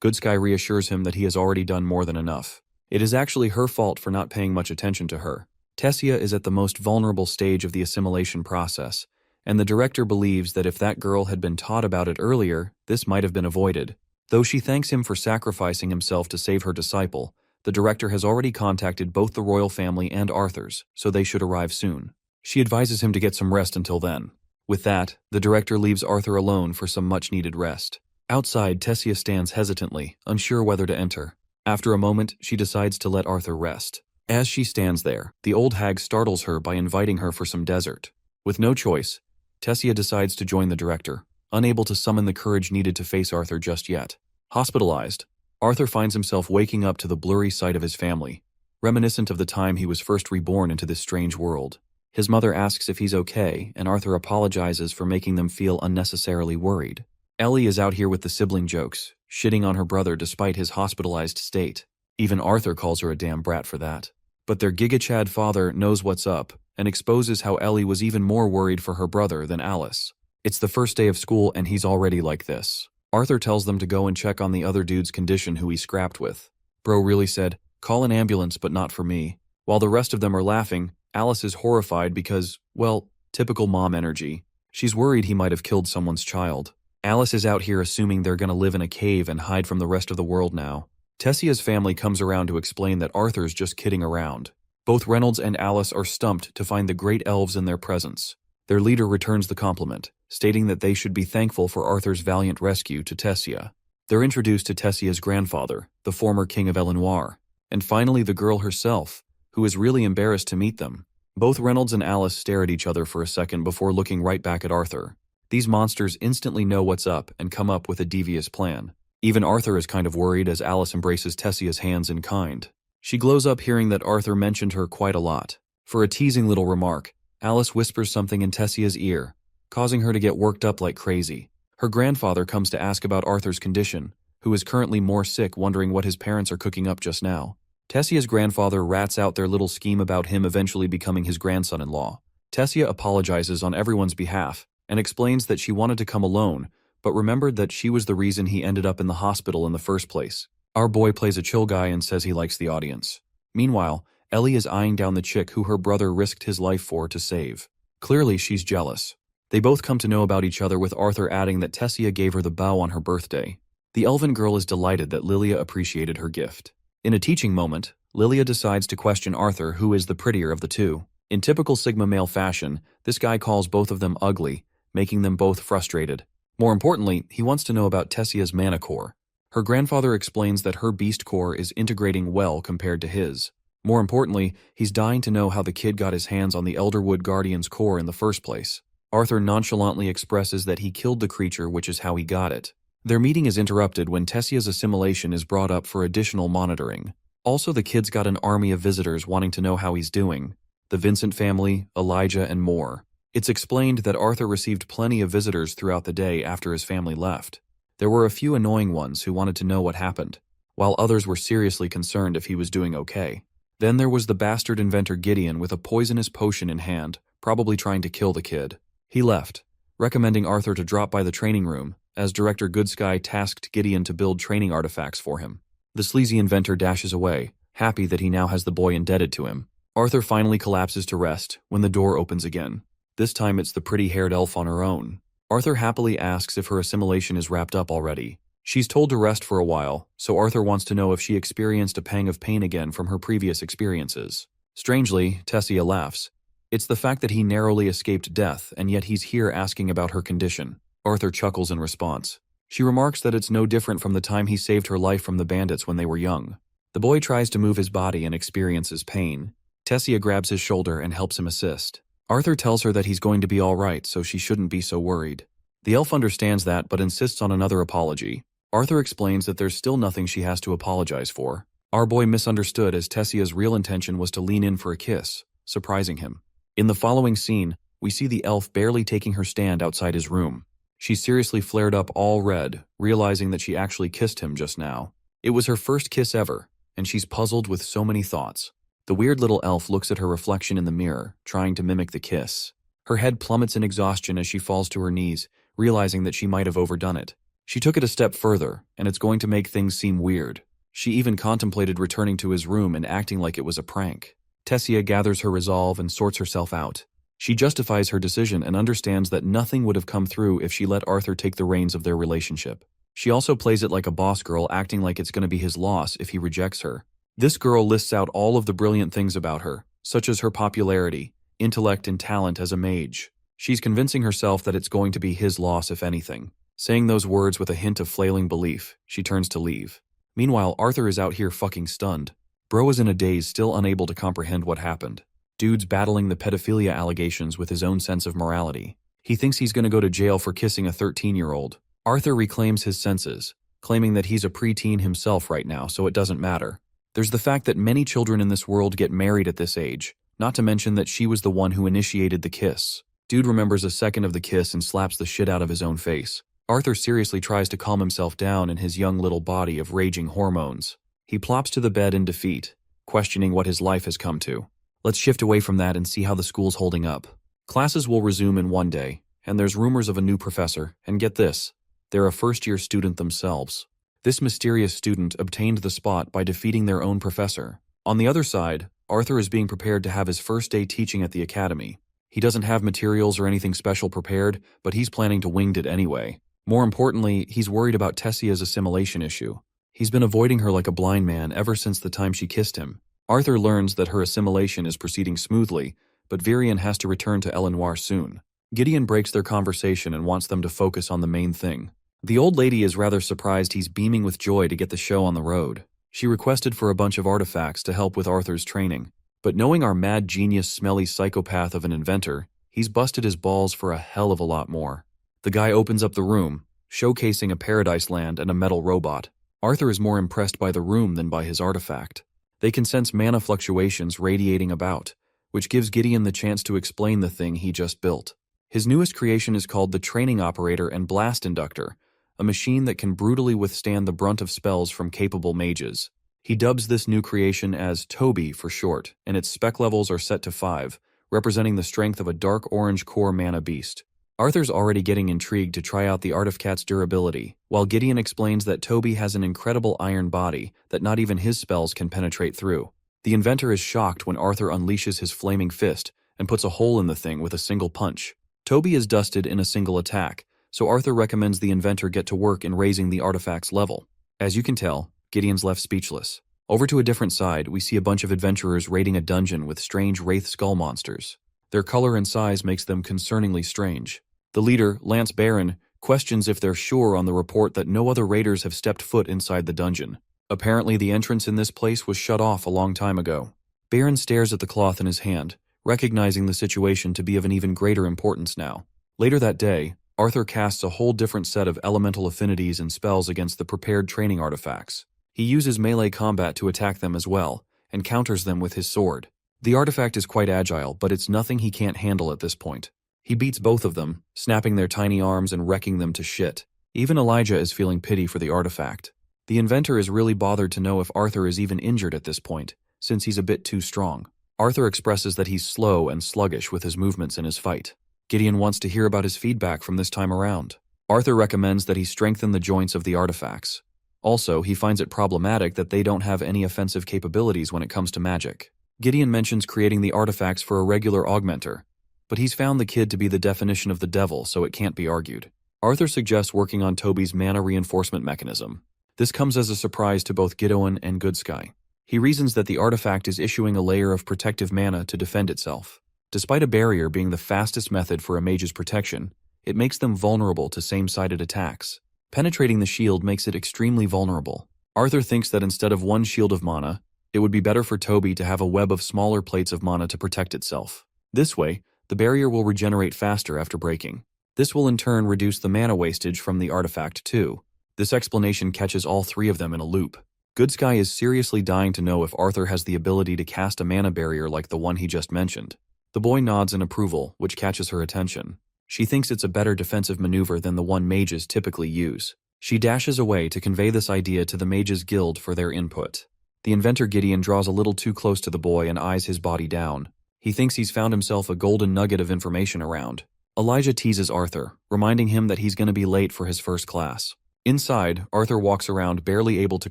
Goodsky reassures him that he has already done more than enough. It is actually her fault for not paying much attention to her. Tessia is at the most vulnerable stage of the assimilation process, and the director believes that if that girl had been taught about it earlier, this might have been avoided. Though she thanks him for sacrificing himself to save her disciple, the director has already contacted both the royal family and Arthur's, so they should arrive soon. She advises him to get some rest until then. With that, the director leaves Arthur alone for some much-needed rest. Outside, Tessia stands hesitantly, unsure whether to enter. After a moment, she decides to let Arthur rest. As she stands there, the old hag startles her by inviting her for some dessert. With no choice, Tessia decides to join the director, unable to summon the courage needed to face Arthur just yet. Hospitalized, Arthur finds himself waking up to the blurry sight of his family, reminiscent of the time he was first reborn into this strange world. His mother asks if he's okay, and Arthur apologizes for making them feel unnecessarily worried. Ellie is out here with the sibling jokes, shitting on her brother despite his hospitalized state. Even Arthur calls her a damn brat for that. But their Giga-Chad father knows what's up and exposes how Ellie was even more worried for her brother than Alice. It's the first day of school and he's already like this. Arthur tells them to go and check on the other dude's condition who he scrapped with. Bro really said, "Call an ambulance, but not for me." While the rest of them are laughing, Alice is horrified because, well, typical mom energy. She's worried he might have killed someone's child. Alice is out here assuming they're gonna live in a cave and hide from the rest of the world now. Tessia's family comes around to explain that Arthur's just kidding around. Both Reynolds and Alice are stumped to find the great elves in their presence. Their leader returns the compliment, stating that they should be thankful for Arthur's valiant rescue to Tessia. They're introduced to Tessia's grandfather, the former king of Elenoir, and finally the girl herself, who is really embarrassed to meet them. Both Reynolds and Alice stare at each other for a second before looking right back at Arthur. These monsters instantly know what's up and come up with a devious plan. Even Arthur is kind of worried as Alice embraces Tessia's hands in kind. She glows up hearing that Arthur mentioned her quite a lot. For a teasing little remark, Alice whispers something in Tessia's ear, causing her to get worked up like crazy. Her grandfather comes to ask about Arthur's condition, who is currently more sick, wondering what his parents are cooking up just now. Tessia's grandfather rats out their little scheme about him eventually becoming his grandson-in-law. Tessia apologizes on everyone's behalf and explains that she wanted to come alone, but remembered that she was the reason he ended up in the hospital in the first place. Our boy plays a chill guy and says he likes the audience. Meanwhile, Ellie is eyeing down the chick who her brother risked his life for to save. Clearly, she's jealous. They both come to know about each other, with Arthur adding that Tessia gave her the bow on her birthday. The elven girl is delighted that Lilia appreciated her gift. In a teaching moment, Lilia decides to question Arthur, who is the prettier of the two. In typical Sigma male fashion, this guy calls both of them ugly, making them both frustrated. More importantly, he wants to know about Tessia's mana core. Her grandfather explains that her beast core is integrating well compared to his. More importantly, he's dying to know how the kid got his hands on the Elderwood Guardian's core in the first place. Arthur nonchalantly expresses that he killed the creature, which is how he got it. Their meeting is interrupted when Tessia's assimilation is brought up for additional monitoring. Also, the kid's got an army of visitors wanting to know how he's doing. The Vincent family, Elijah, and more. It's explained that Arthur received plenty of visitors throughout the day after his family left. There were a few annoying ones who wanted to know what happened, while others were seriously concerned if he was doing okay. Then there was the bastard inventor Gideon with a poisonous potion in hand, probably trying to kill the kid. He left, recommending Arthur to drop by the training room, as Director Goodsky tasked Gideon to build training artifacts for him. The sleazy inventor dashes away, happy that he now has the boy indebted to him. Arthur finally collapses to rest when the door opens again. This time it's the pretty-haired elf on her own. Arthur happily asks if her assimilation is wrapped up already. She's told to rest for a while, so Arthur wants to know if she experienced a pang of pain again from her previous experiences. Strangely, Tessia laughs. It's the fact that he narrowly escaped death, and yet he's here asking about her condition. Arthur chuckles in response. She remarks that it's no different from the time he saved her life from the bandits when they were young. The boy tries to move his body and experiences pain. Tessia grabs his shoulder and helps him assist. Arthur tells her that he's going to be all right, so she shouldn't be so worried. The elf understands that, but insists on another apology. Arthur explains that there's still nothing she has to apologize for. Our boy misunderstood, as Tessia's real intention was to lean in for a kiss, surprising him. In the following scene, we see the elf barely taking her stand outside his room. She's seriously flared up all red, realizing that she actually kissed him just now. It was her first kiss ever, and she's puzzled with so many thoughts. The weird little elf looks at her reflection in the mirror, trying to mimic the kiss. Her head plummets in exhaustion as she falls to her knees, realizing that she might have overdone it. She took it a step further, and it's going to make things seem weird. She even contemplated returning to his room and acting like it was a prank. Tessia gathers her resolve and sorts herself out. She justifies her decision and understands that nothing would have come through if she let Arthur take the reins of their relationship. She also plays it like a boss girl, acting like it's going to be his loss if he rejects her. This girl lists out all of the brilliant things about her, such as her popularity, intellect, and talent as a mage. She's convincing herself that it's going to be his loss if anything. Saying those words with a hint of flailing belief, she turns to leave. Meanwhile, Arthur is out here fucking stunned. Bro is in a daze, still unable to comprehend what happened. Dude's battling the pedophilia allegations with his own sense of morality. He thinks he's going to go to jail for kissing a 13-year-old. Arthur reclaims his senses, claiming that he's a preteen himself right now, so it doesn't matter. There's the fact that many children in this world get married at this age, not to mention that she was the one who initiated the kiss. Dude remembers a second of the kiss and slaps the shit out of his own face. Arthur seriously tries to calm himself down in his young little body of raging hormones. He plops to the bed in defeat, questioning what his life has come to. Let's shift away from that and see how the school's holding up. Classes will resume in one day, and there's rumors of a new professor, and get this, they're a first-year student themselves. This mysterious student obtained the spot by defeating their own professor. On the other side, Arthur is being prepared to have his first day teaching at the academy. He doesn't have materials or anything special prepared, but he's planning to wing it anyway. More importantly, he's worried about Tessia's assimilation issue. He's been avoiding her like a blind man ever since the time she kissed him. Arthur learns that her assimilation is proceeding smoothly, but Virion has to return to Elenoir soon. Gideon breaks their conversation and wants them to focus on the main thing. The old lady is rather surprised he's beaming with joy to get the show on the road. She requested for a bunch of artifacts to help with Arthur's training, but knowing our mad genius smelly psychopath of an inventor, he's busted his balls for a hell of a lot more. The guy opens up the room, showcasing a paradise land and a metal robot. Arthur is more impressed by the room than by his artifact. They can sense mana fluctuations radiating about, which gives Gideon the chance to explain the thing he just built. His newest creation is called the Training Operator and Blast Inductor, a machine that can brutally withstand the brunt of spells from capable mages. He dubs this new creation as Toby for short, and its spec levels are set to 5, representing the strength of a dark orange core mana beast. Arthur's already getting intrigued to try out the artificat's durability, while Gideon explains that Toby has an incredible iron body that not even his spells can penetrate through. The inventor is shocked when Arthur unleashes his flaming fist and puts a hole in the thing with a single punch. Toby is dusted in a single attack, so Arthur recommends the inventor get to work in raising the artifact's level. As you can tell, Gideon's left speechless. Over to a different side, we see a bunch of adventurers raiding a dungeon with strange wraith skull monsters. Their color and size makes them concerningly strange. The leader, Lance Baron, questions if they're sure on the report that no other raiders have stepped foot inside the dungeon. Apparently the entrance in this place was shut off a long time ago. Baron stares at the cloth in his hand, recognizing the situation to be of an even greater importance now. Later that day, Arthur casts a whole different set of elemental affinities and spells against the prepared training artifacts. He uses melee combat to attack them as well, and counters them with his sword. The artifact is quite agile, but it's nothing he can't handle at this point. He beats both of them, snapping their tiny arms and wrecking them to shit. Even Elijah is feeling pity for the artifact. The inventor is really bothered to know if Arthur is even injured at this point, since he's a bit too strong. Arthur expresses that he's slow and sluggish with his movements in his fight. Gideon wants to hear about his feedback from this time around. Arthur recommends that he strengthen the joints of the artifacts. Also, he finds it problematic that they don't have any offensive capabilities when it comes to magic. Gideon mentions creating the artifacts for a regular augmenter, but he's found the kid to be the definition of the devil, so it can't be argued. Arthur suggests working on Toby's mana reinforcement mechanism. This comes as a surprise to both Gideon and Goodsky. He reasons that the artifact is issuing a layer of protective mana to defend itself. Despite a barrier being the fastest method for a mage's protection, it makes them vulnerable to same-sided attacks. Penetrating the shield makes it extremely vulnerable. Arthur thinks that instead of one shield of mana, it would be better for Toby to have a web of smaller plates of mana to protect itself. This way, the barrier will regenerate faster after breaking. This will in turn reduce the mana wastage from the artifact too. This explanation catches all three of them in a loop. Goodsky is seriously dying to know if Arthur has the ability to cast a mana barrier like the one he just mentioned. The boy nods in approval, which catches her attention. She thinks it's a better defensive maneuver than the one mages typically use. She dashes away to convey this idea to the Mages Guild for their input. The inventor Gideon draws a little too close to the boy and eyes his body down. He thinks he's found himself a golden nugget of information around. Elijah teases Arthur, reminding him that he's going to be late for his first class. Inside, Arthur walks around barely able to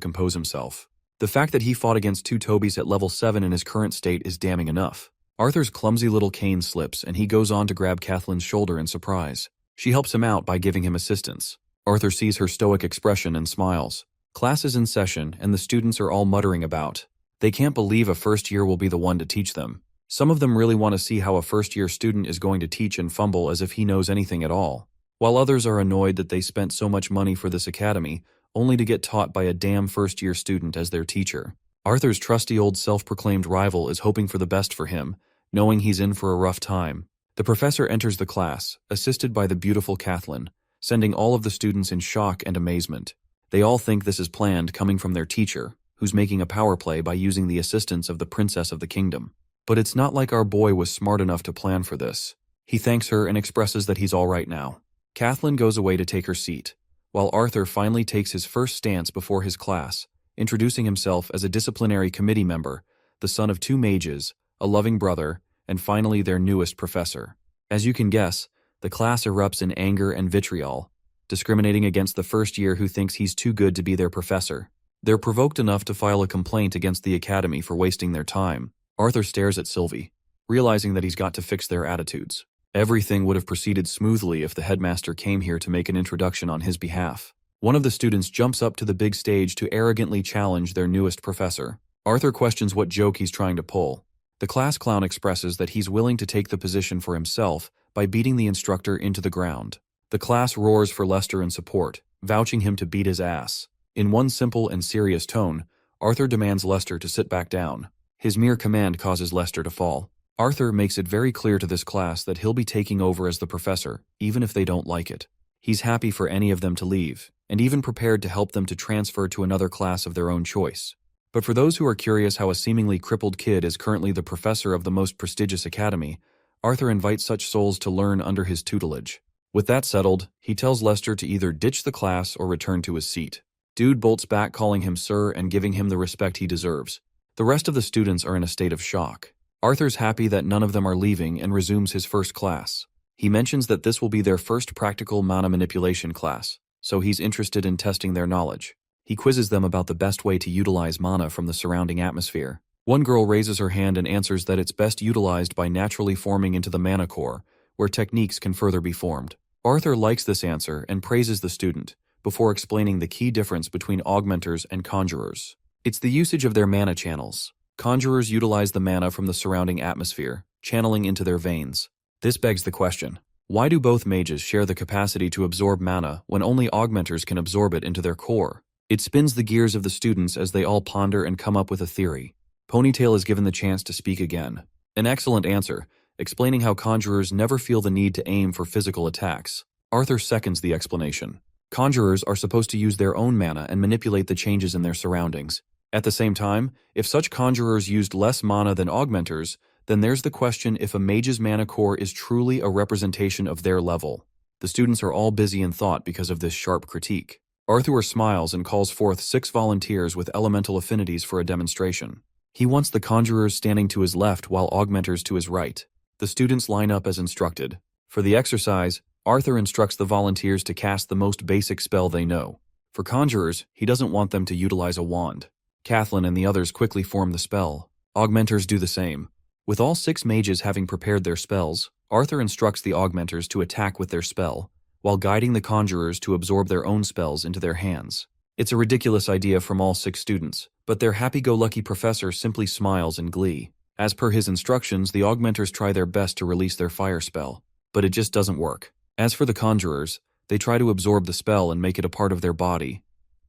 compose himself. The fact that he fought against two Tobys at level 7 in his current state is damning enough. Arthur's clumsy little cane slips and he goes on to grab Kathleen's shoulder in surprise. She helps him out by giving him assistance. Arthur sees her stoic expression and smiles. Class is in session and the students are all muttering about. They can't believe a first year will be the one to teach them. Some of them really want to see how a first-year student is going to teach and fumble as if he knows anything at all, while others are annoyed that they spent so much money for this academy only to get taught by a damn first-year student as their teacher. Arthur's trusty old self-proclaimed rival is hoping for the best for him, knowing he's in for a rough time. The professor enters the class, assisted by the beautiful Kathleen, sending all of the students in shock and amazement. They all think this is planned coming from their teacher, who's making a power play by using the assistance of the princess of the kingdom. But it's not like our boy was smart enough to plan for this. He thanks her and expresses that he's all right now. Kathleen goes away to take her seat, while Arthur finally takes his first stance before his class, introducing himself as a disciplinary committee member, the son of two mages, a loving brother, and finally their newest professor. As you can guess, the class erupts in anger and vitriol, discriminating against the first year who thinks he's too good to be their professor. They're provoked enough to file a complaint against the academy for wasting their time. Arthur stares at Sylvie, realizing that he's got to fix their attitudes. Everything would have proceeded smoothly if the headmaster came here to make an introduction on his behalf. One of the students jumps up to the big stage to arrogantly challenge their newest professor. Arthur questions what joke he's trying to pull. The class clown expresses that he's willing to take the position for himself by beating the instructor into the ground. The class roars for Lester in support, vouching him to beat his ass. In one simple and serious tone, Arthur demands Lester to sit back down. His mere command causes Lester to fall. Arthur makes it very clear to this class that he'll be taking over as the professor, even if they don't like it. He's happy for any of them to leave, and even prepared to help them to transfer to another class of their own choice. But for those who are curious how a seemingly crippled kid is currently the professor of the most prestigious academy, Arthur invites such souls to learn under his tutelage. With that settled, he tells Lester to either ditch the class or return to his seat. Dude bolts back, calling him sir and giving him the respect he deserves. The rest of the students are in a state of shock. Arthur's happy that none of them are leaving and resumes his first class. He mentions that this will be their first practical mana manipulation class, so he's interested in testing their knowledge. He quizzes them about the best way to utilize mana from the surrounding atmosphere. One girl raises her hand and answers that it's best utilized by naturally forming into the mana core, where techniques can further be formed. Arthur likes this answer and praises the student, before explaining the key difference between augmenters and conjurers. It's the usage of their mana channels. Conjurers utilize the mana from the surrounding atmosphere, channeling into their veins. This begs the question, why do both mages share the capacity to absorb mana when only augmenters can absorb it into their core? It spins the gears of the students as they all ponder and come up with a theory. Ponytail is given the chance to speak again. An excellent answer, explaining how conjurers never feel the need to aim for physical attacks. Arthur seconds the explanation. Conjurers are supposed to use their own mana and manipulate the changes in their surroundings. At the same time, if such conjurers used less mana than augmenters, then there's the question if a mage's mana core is truly a representation of their level. The students are all busy in thought because of this sharp critique. Arthur smiles and calls forth 6 volunteers with elemental affinities for a demonstration. He wants the conjurers standing to his left while augmenters to his right. The students line up as instructed. For the exercise, Arthur instructs the volunteers to cast the most basic spell they know. For conjurers, he doesn't want them to utilize a wand. Kathleen and the others quickly form the spell. Augmenters do the same. With all 6 mages having prepared their spells, Arthur instructs the augmenters to attack with their spell, while guiding the conjurers to absorb their own spells into their hands. It's a ridiculous idea from all 6 students, but their happy-go-lucky professor simply smiles in glee. As per his instructions, the augmenters try their best to release their fire spell, but it just doesn't work. As for the conjurers, they try to absorb the spell and make it a part of their body,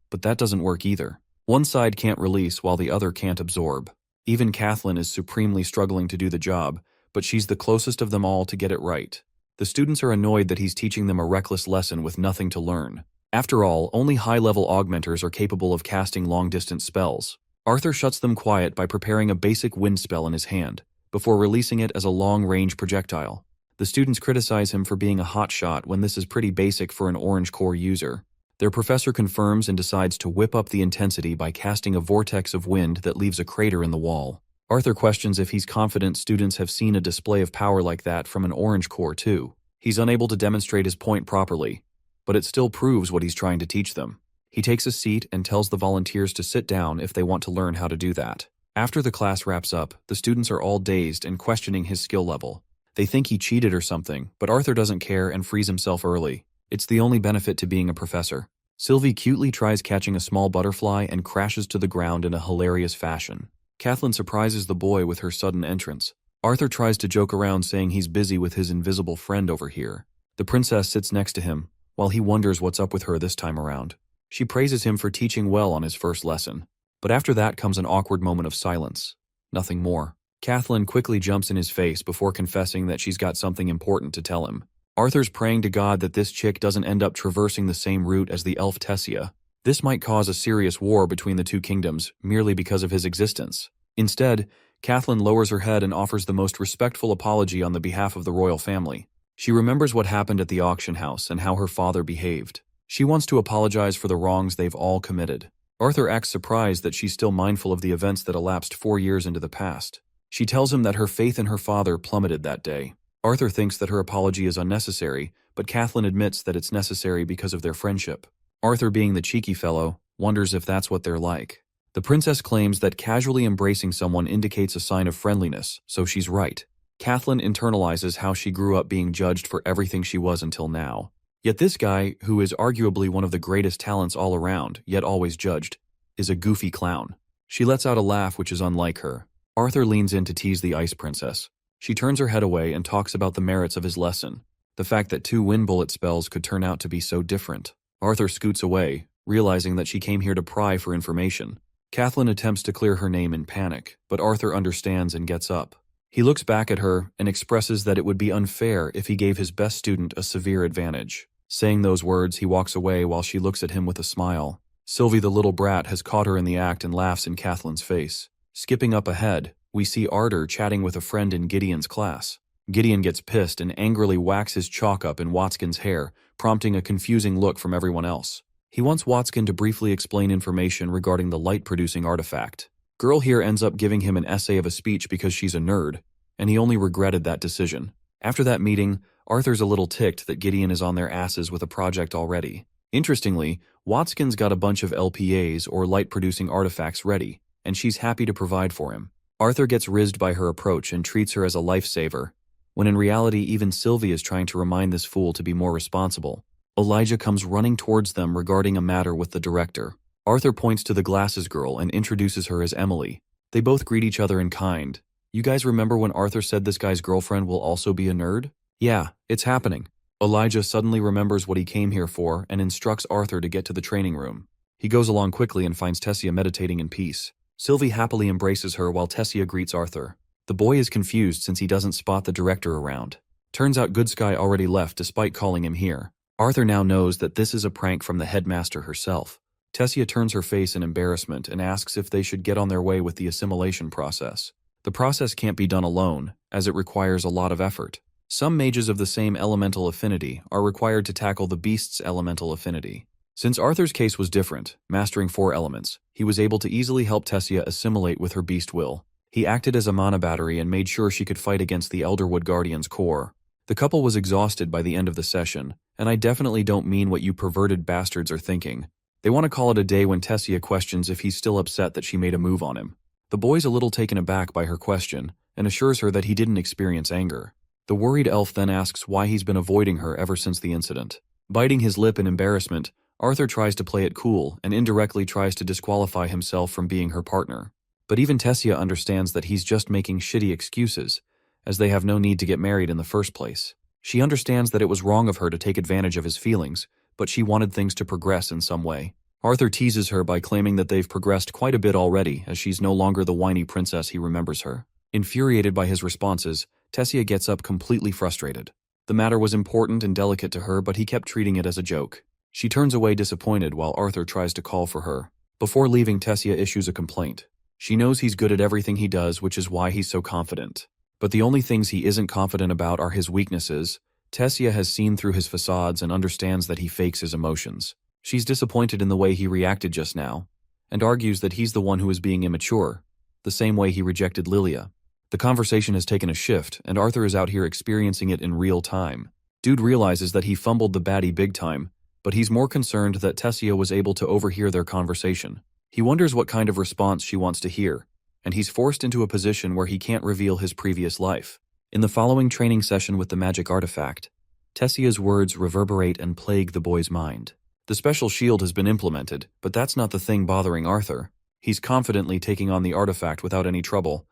but that doesn't work either. One side can't release while the other can't absorb. Even Kathleen is supremely struggling to do the job, but she's the closest of them all to get it right. The students are annoyed that he's teaching them a reckless lesson with nothing to learn. After all, only high-level augmenters are capable of casting long-distance spells. Arthur shuts them quiet by preparing a basic wind spell in his hand, before releasing it as a long-range projectile. The students criticize him for being a hotshot when this is pretty basic for an orange core user. Their professor confirms and decides to whip up the intensity by casting a vortex of wind that leaves a crater in the wall. Arthur questions if he's confident students have seen a display of power like that from an orange core too. He's unable to demonstrate his point properly, but it still proves what he's trying to teach them. He takes a seat and tells the volunteers to sit down if they want to learn how to do that. After the class wraps up, the students are all dazed and questioning his skill level. They think he cheated or something, but Arthur doesn't care and frees himself early. It's the only benefit to being a professor. Sylvie cutely tries catching a small butterfly and crashes to the ground in a hilarious fashion. Kathleen surprises the boy with her sudden entrance. Arthur tries to joke around saying he's busy with his invisible friend over here. The princess sits next to him, while he wonders what's up with her this time around. She praises him for teaching well on his first lesson. But after that comes an awkward moment of silence. Nothing more. Kathleen quickly jumps in his face before confessing that she's got something important to tell him. Arthur's praying to God that this chick doesn't end up traversing the same route as the elf Tessia. This might cause a serious war between the 2 kingdoms, merely because of his existence. Instead, Kathleen lowers her head and offers the most respectful apology on the behalf of the royal family. She remembers what happened at the auction house and how her father behaved. She wants to apologize for the wrongs they've all committed. Arthur acts surprised that she's still mindful of the events that elapsed 4 years into the past. She tells him that her faith in her father plummeted that day. Arthur thinks that her apology is unnecessary, but Kathleen admits that it's necessary because of their friendship. Arthur, being the cheeky fellow, wonders if that's what they're like. The princess claims that casually embracing someone indicates a sign of friendliness, so she's right. Kathleen internalizes how she grew up being judged for everything she was until now. Yet this guy, who is arguably one of the greatest talents all around, yet always judged, is a goofy clown. She lets out a laugh which is unlike her. Arthur leans in to tease the ice princess. She turns her head away and talks about the merits of his lesson. The fact that 2 wind bullet spells could turn out to be so different. Arthur scoots away, realizing that she came here to pry for information. Kathleen attempts to clear her name in panic, but Arthur understands and gets up. He looks back at her and expresses that it would be unfair if he gave his best student a severe advantage. Saying those words, he walks away while she looks at him with a smile. Sylvie the little brat has caught her in the act and laughs in Kathleen's face. Skipping up ahead, we see Arthur chatting with a friend in Gideon's class. Gideon gets pissed and angrily whacks his chalk up in Watskin's hair, prompting a confusing look from everyone else. He wants Watskin to briefly explain information regarding the light-producing artifact. Girl here ends up giving him an essay of a speech because she's a nerd, and he only regretted that decision. After that meeting, Arthur's a little ticked that Gideon is on their asses with a project already. Interestingly, Watskin's got a bunch of LPAs or light-producing artifacts ready, and she's happy to provide for him. Arthur gets rizzed by her approach and treats her as a lifesaver. when in reality even Sylvie is trying to remind this fool to be more responsible. Elijah comes running towards them regarding a matter with the director. Arthur points to the glasses girl and introduces her as Emily. They both greet each other in kind. You guys remember when Arthur said this guy's girlfriend will also be a nerd? Yeah, it's happening. Elijah suddenly remembers what he came here for and instructs Arthur to get to the training room. He goes along quickly and finds Tessia meditating in peace. Sylvie happily embraces her while Tessia greets Arthur. The boy is confused since he doesn't spot the director around. Turns out Good Sky already left despite calling him here. Arthur now knows that this is a prank from the headmaster herself. Tessia turns her face in embarrassment and asks if they should get on their way with the assimilation process. The process can't be done alone, as it requires a lot of effort. Some mages of the same elemental affinity are required to tackle the beast's elemental affinity. Since Arthur's case was different, mastering 4 elements, he was able to easily help Tessia assimilate with her beast will. He acted as a mana battery and made sure she could fight against the Elderwood Guardian's core. The couple was exhausted by the end of the session, and I definitely don't mean what you perverted bastards are thinking. They want to call it a day when Tessia questions if he's still upset that she made a move on him. The boy's a little taken aback by her question and assures her that he didn't experience anger. The worried elf then asks why he's been avoiding her ever since the incident. Biting his lip in embarrassment, Arthur tries to play it cool and indirectly tries to disqualify himself from being her partner. But even Tessia understands that he's just making shitty excuses, as they have no need to get married in the first place. She understands that it was wrong of her to take advantage of his feelings, but she wanted things to progress in some way. Arthur teases her by claiming that they've progressed quite a bit already, as she's no longer the whiny princess he remembers her. Infuriated by his responses, Tessia gets up completely frustrated. The matter was important and delicate to her, but he kept treating it as a joke. She turns away disappointed while Arthur tries to call for her. Before leaving, Tessia issues a complaint. She knows he's good at everything he does, which is why he's so confident. But the only things he isn't confident about are his weaknesses. Tessia has seen through his facades and understands that he fakes his emotions. She's disappointed in the way he reacted just now, and argues that he's the one who is being immature, the same way he rejected Lilia. The conversation has taken a shift, and Arthur is out here experiencing it in real time. Dude realizes that he fumbled the baddie big time, but he's more concerned that Tessia was able to overhear their conversation. He wonders what kind of response she wants to hear, and he's forced into a position where he can't reveal his previous life. In the following training session with the magic artifact, Tessia's words reverberate and plague the boy's mind. The special shield has been implemented, but that's not the thing bothering Arthur. He's confidently taking on the artifact without any trouble,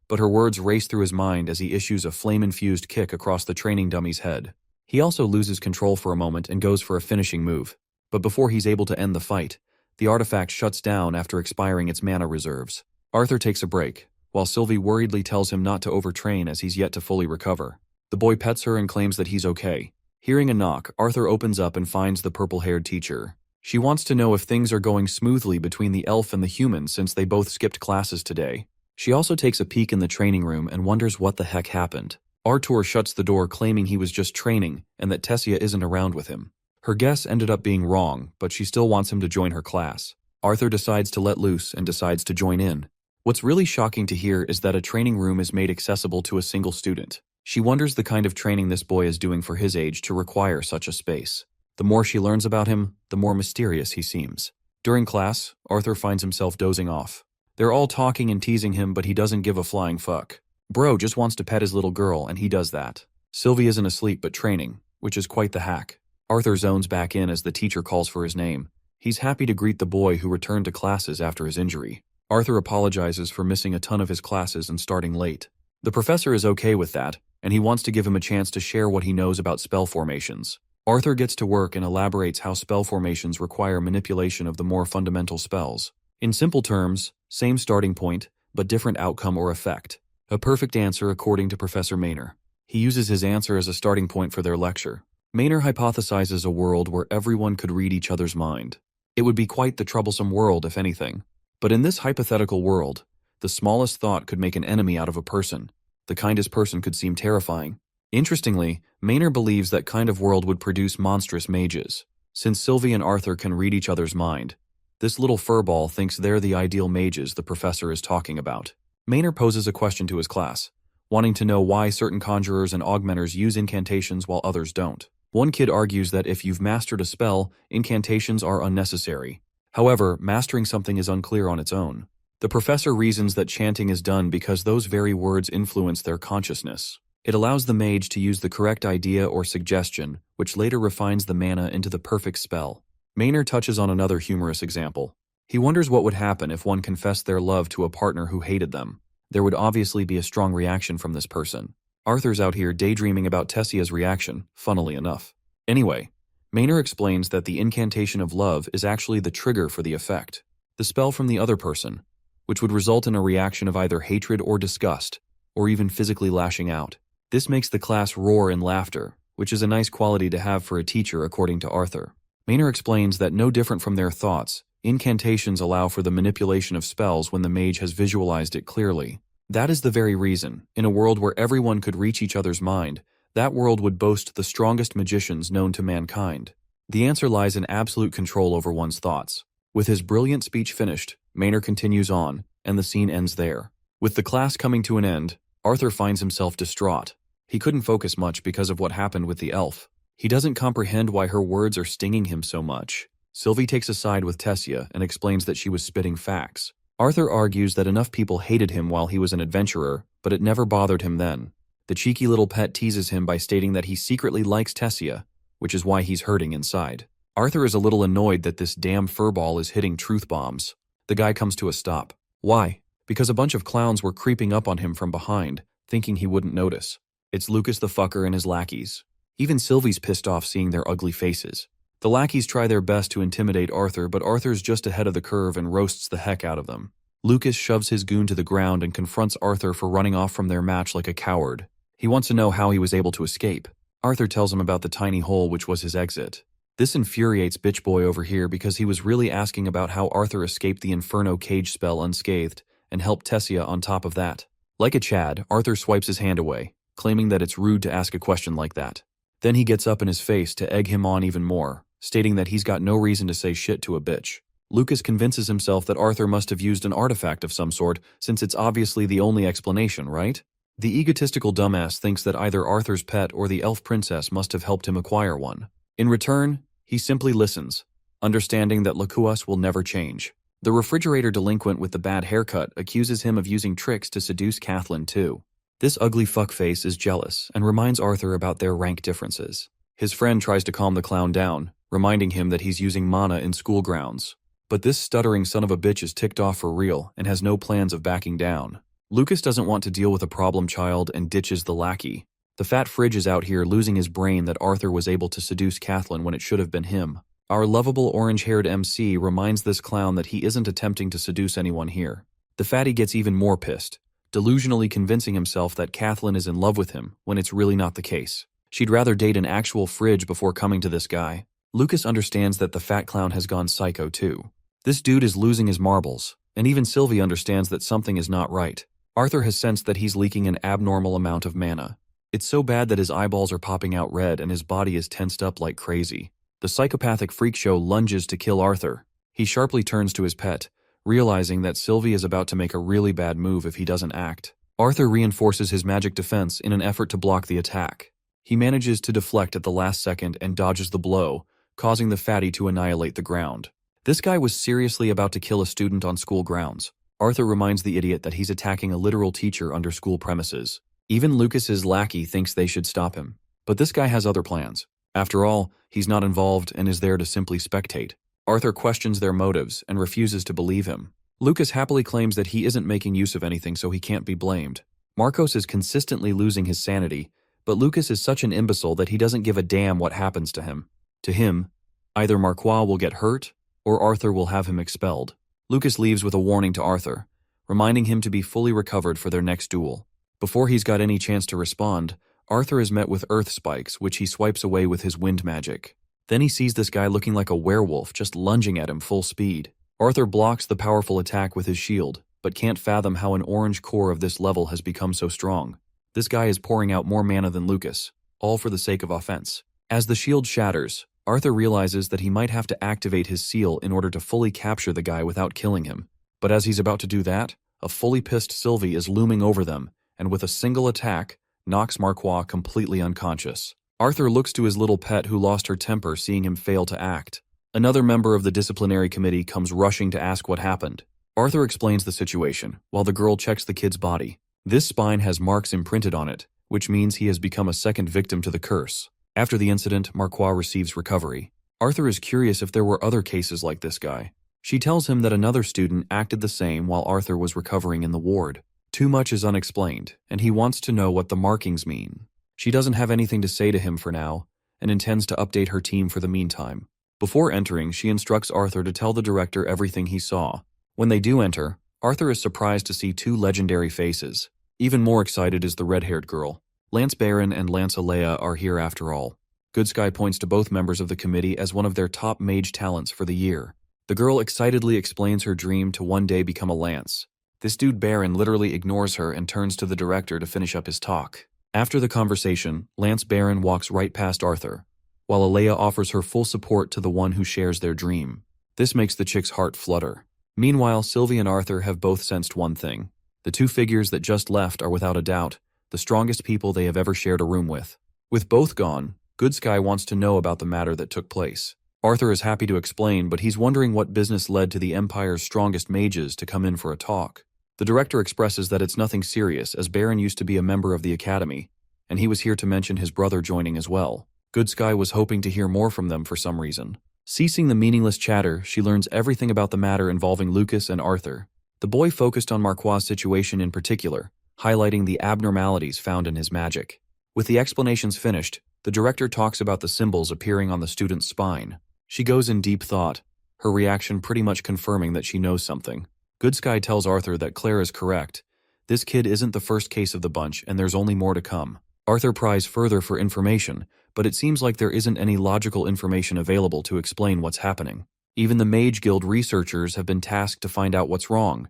but her words race through his mind as he issues a flame-infused kick across the training dummy's head. He also loses control for a moment and goes for a finishing move, but before he's able to end the fight, the artifact shuts down after expiring its mana reserves. Arthur takes a break, while Sylvie worriedly tells him not to overtrain as he's yet to fully recover. The boy pets her and claims that he's okay. Hearing a knock, Arthur opens up and finds the purple-haired teacher. She wants to know if things are going smoothly between the elf and the human since they both skipped classes today. She also takes a peek in the training room and wonders what the heck happened. Arthur shuts the door claiming he was just training and that Tessia isn't around with him. Her guess ended up being wrong, but she still wants him to join her class. Arthur decides to let loose and decides to join in. What's really shocking to hear is that a training room is made accessible to a single student. She wonders the kind of training this boy is doing for his age to require such a space. The more she learns about him, the more mysterious he seems. During class, Arthur finds himself dozing off. They're all talking and teasing him, but he doesn't give a flying fuck. Bro just wants to pet his little girl, and he does that. Sylvie isn't asleep but training, which is quite the hack. Arthur zones back in as the teacher calls for his name. He's happy to greet the boy who returned to classes after his injury. Arthur apologizes for missing a ton of his classes and starting late. The professor is okay with that, and he wants to give him a chance to share what he knows about spell formations. Arthur gets to work and elaborates how spell formations require manipulation of the more fundamental spells. In simple terms, same starting point, but different outcome or effect. A perfect answer according to Professor Maynor. He uses his answer as a starting point for their lecture. Maynor hypothesizes a world where everyone could read each other's mind. It would be quite the troublesome world, if anything. But in this hypothetical world, the smallest thought could make an enemy out of a person. The kindest person could seem terrifying. Interestingly, Maynor believes that kind of world would produce monstrous mages. Since Sylvie and Arthur can read each other's mind, this little furball thinks they're the ideal mages the professor is talking about. Maynor poses a question to his class, wanting to know why certain conjurers and augmenters use incantations while others don't. One kid argues that if you've mastered a spell, incantations are unnecessary. However, mastering something is unclear on its own. The professor reasons that chanting is done because those very words influence their consciousness. It allows the mage to use the correct idea or suggestion, which later refines the mana into the perfect spell. Maynard touches on another humorous example. He wonders what would happen if one confessed their love to a partner who hated them. There would obviously be a strong reaction from this person. Arthur's out here daydreaming about Tessia's reaction, funnily enough. Anyway, Maynard explains that the incantation of love is actually the trigger for the effect. The spell from the other person, which would result in a reaction of either hatred or disgust, or even physically lashing out. This makes the class roar in laughter, which is a nice quality to have for a teacher according to Arthur. Maynard explains that no different from their thoughts, incantations allow for the manipulation of spells when the mage has visualized it clearly. That is the very reason, in a world where everyone could reach each other's mind, that world would boast the strongest magicians known to mankind. The answer lies in absolute control over one's thoughts. With his brilliant speech finished, Maynard continues on, and the scene ends there. With the class coming to an end, Arthur finds himself distraught. He couldn't focus much because of what happened with the elf. He doesn't comprehend why her words are stinging him so much. Sylvie takes a side with Tessia and explains that she was spitting facts. Arthur argues that enough people hated him while he was an adventurer, but it never bothered him then. The cheeky little pet teases him by stating that he secretly likes Tessia, which is why he's hurting inside. Arthur is a little annoyed that this damn furball is hitting truth bombs. The guy comes to a stop. Why? Because a bunch of clowns were creeping up on him from behind, thinking he wouldn't notice. It's Lucas the fucker and his lackeys. Even Sylvie's pissed off seeing their ugly faces. The lackeys try their best to intimidate Arthur, but Arthur's just ahead of the curve and roasts the heck out of them. Lucas shoves his goon to the ground and confronts Arthur for running off from their match like a coward. He wants to know how he was able to escape. Arthur tells him about the tiny hole which was his exit. This infuriates Bitch Boy over here because he was really asking about how Arthur escaped the Inferno cage spell unscathed and helped Tessia on top of that. Like a Chad, Arthur swipes his hand away, claiming that it's rude to ask a question like that. Then he gets up in his face to egg him on even more, stating that he's got no reason to say shit to a bitch. Lucas convinces himself that Arthur must have used an artifact of some sort, since it's obviously the only explanation, right? The egotistical dumbass thinks that either Arthur's pet or the elf princess must have helped him acquire one. In return, he simply listens, understanding that Lakuas will never change. The refrigerator delinquent with the bad haircut accuses him of using tricks to seduce Kathleen too. This ugly fuckface is jealous and reminds Arthur about their rank differences. His friend tries to calm the clown down, reminding him that he's using mana in school grounds. But this stuttering son of a bitch is ticked off for real and has no plans of backing down. Lucas doesn't want to deal with a problem child and ditches the lackey. The fat fridge is out here losing his brain that Arthur was able to seduce Kathleen when it should have been him. Our lovable orange-haired MC reminds this clown that he isn't attempting to seduce anyone here. The fatty gets even more pissed, delusionally convincing himself that Kathleen is in love with him when it's really not the case. She'd rather date an actual fridge before coming to this guy. Lucas understands that the fat clown has gone psycho too. This dude is losing his marbles, and even Sylvie understands that something is not right. Arthur has sensed that he's leaking an abnormal amount of mana. It's so bad that his eyeballs are popping out red and his body is tensed up like crazy. The psychopathic freak show lunges to kill Arthur. He sharply turns to his pet, realizing that Sylvie is about to make a really bad move if he doesn't act. Arthur reinforces his magic defense in an effort to block the attack. He manages to deflect at the last second and dodges the blow, causing the fatty to annihilate the ground. This guy was seriously about to kill a student on school grounds. Arthur reminds the idiot that he's attacking a literal teacher under school premises. Even Lucas's lackey thinks they should stop him. But this guy has other plans. After all, he's not involved and is there to simply spectate. Arthur questions their motives and refuses to believe him. Lucas happily claims that he isn't making use of anything, so he can't be blamed. Marcos is consistently losing his sanity, but Lucas is such an imbecile that he doesn't give a damn what happens to him. To him, either Marquois will get hurt, or Arthur will have him expelled. Lucas leaves with a warning to Arthur, reminding him to be fully recovered for their next duel. Before he's got any chance to respond, Arthur is met with earth spikes, which he swipes away with his wind magic. Then he sees this guy looking like a werewolf just lunging at him full speed. Arthur blocks the powerful attack with his shield, but can't fathom how an orange core of this level has become so strong. This guy is pouring out more mana than Lucas, all for the sake of offense. As the shield shatters, Arthur realizes that he might have to activate his seal in order to fully capture the guy without killing him. But as he's about to do that, a fully pissed Sylvie is looming over them, and with a single attack, knocks Marquois completely unconscious. Arthur looks to his little pet who lost her temper seeing him fail to act. Another member of the disciplinary committee comes rushing to ask what happened. Arthur explains the situation, while the girl checks the kid's body. This spine has marks imprinted on it, which means he has become a second victim to the curse. After the incident, Marquois receives recovery. Arthur is curious if there were other cases like this guy. She tells him that another student acted the same while Arthur was recovering in the ward. Too much is unexplained, and he wants to know what the markings mean. She doesn't have anything to say to him for now, and intends to update her team for the meantime. Before entering, she instructs Arthur to tell the director everything he saw. When they do enter, Arthur is surprised to see two legendary faces. Even more excited is the red-haired girl. Lance Baron and Lance Alea are here after all. Good Sky points to both members of the committee as one of their top mage talents for the year. The girl excitedly explains her dream to one day become a lance. This dude Baron literally ignores her and turns to the director to finish up his talk. After the conversation, Lance Baron walks right past Arthur, while Alea offers her full support to the one who shares their dream. This makes the chick's heart flutter. Meanwhile, Sylvie and Arthur have both sensed one thing. The two figures that just left are without a doubt the strongest people they have ever shared a room with. With both gone, Good Sky wants to know about the matter that took place. Arthur is happy to explain, but he's wondering what business led to the Empire's strongest mages to come in for a talk. The director expresses that it's nothing serious, as Baron used to be a member of the Academy, and he was here to mention his brother joining as well. Good Sky was hoping to hear more from them for some reason. Ceasing the meaningless chatter, she learns everything about the matter involving Lucas and Arthur. The boy focused on Marquois' situation in particular, highlighting the abnormalities found in his magic. With the explanations finished, the director talks about the symbols appearing on the student's spine. She goes in deep thought, her reaction pretty much confirming that she knows something. Good Sky tells Arthur that Claire is correct. This kid isn't the first case of the bunch, and there's only more to come. Arthur pries further for information, but it seems like there isn't any logical information available to explain what's happening. Even the Mage Guild researchers have been tasked to find out what's wrong,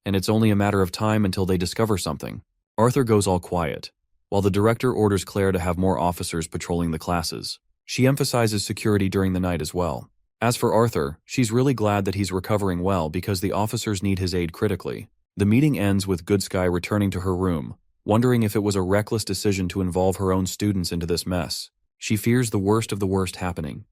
and it's only a matter of time until they discover something. Arthur goes all quiet, while the director orders Claire to have more officers patrolling the classes. She emphasizes security during the night as well. As for Arthur, she's really glad that he's recovering well because the officers need his aid critically. The meeting ends with Good Sky returning to her room, wondering if it was a reckless decision to involve her own students into this mess. She fears the worst of the worst happening,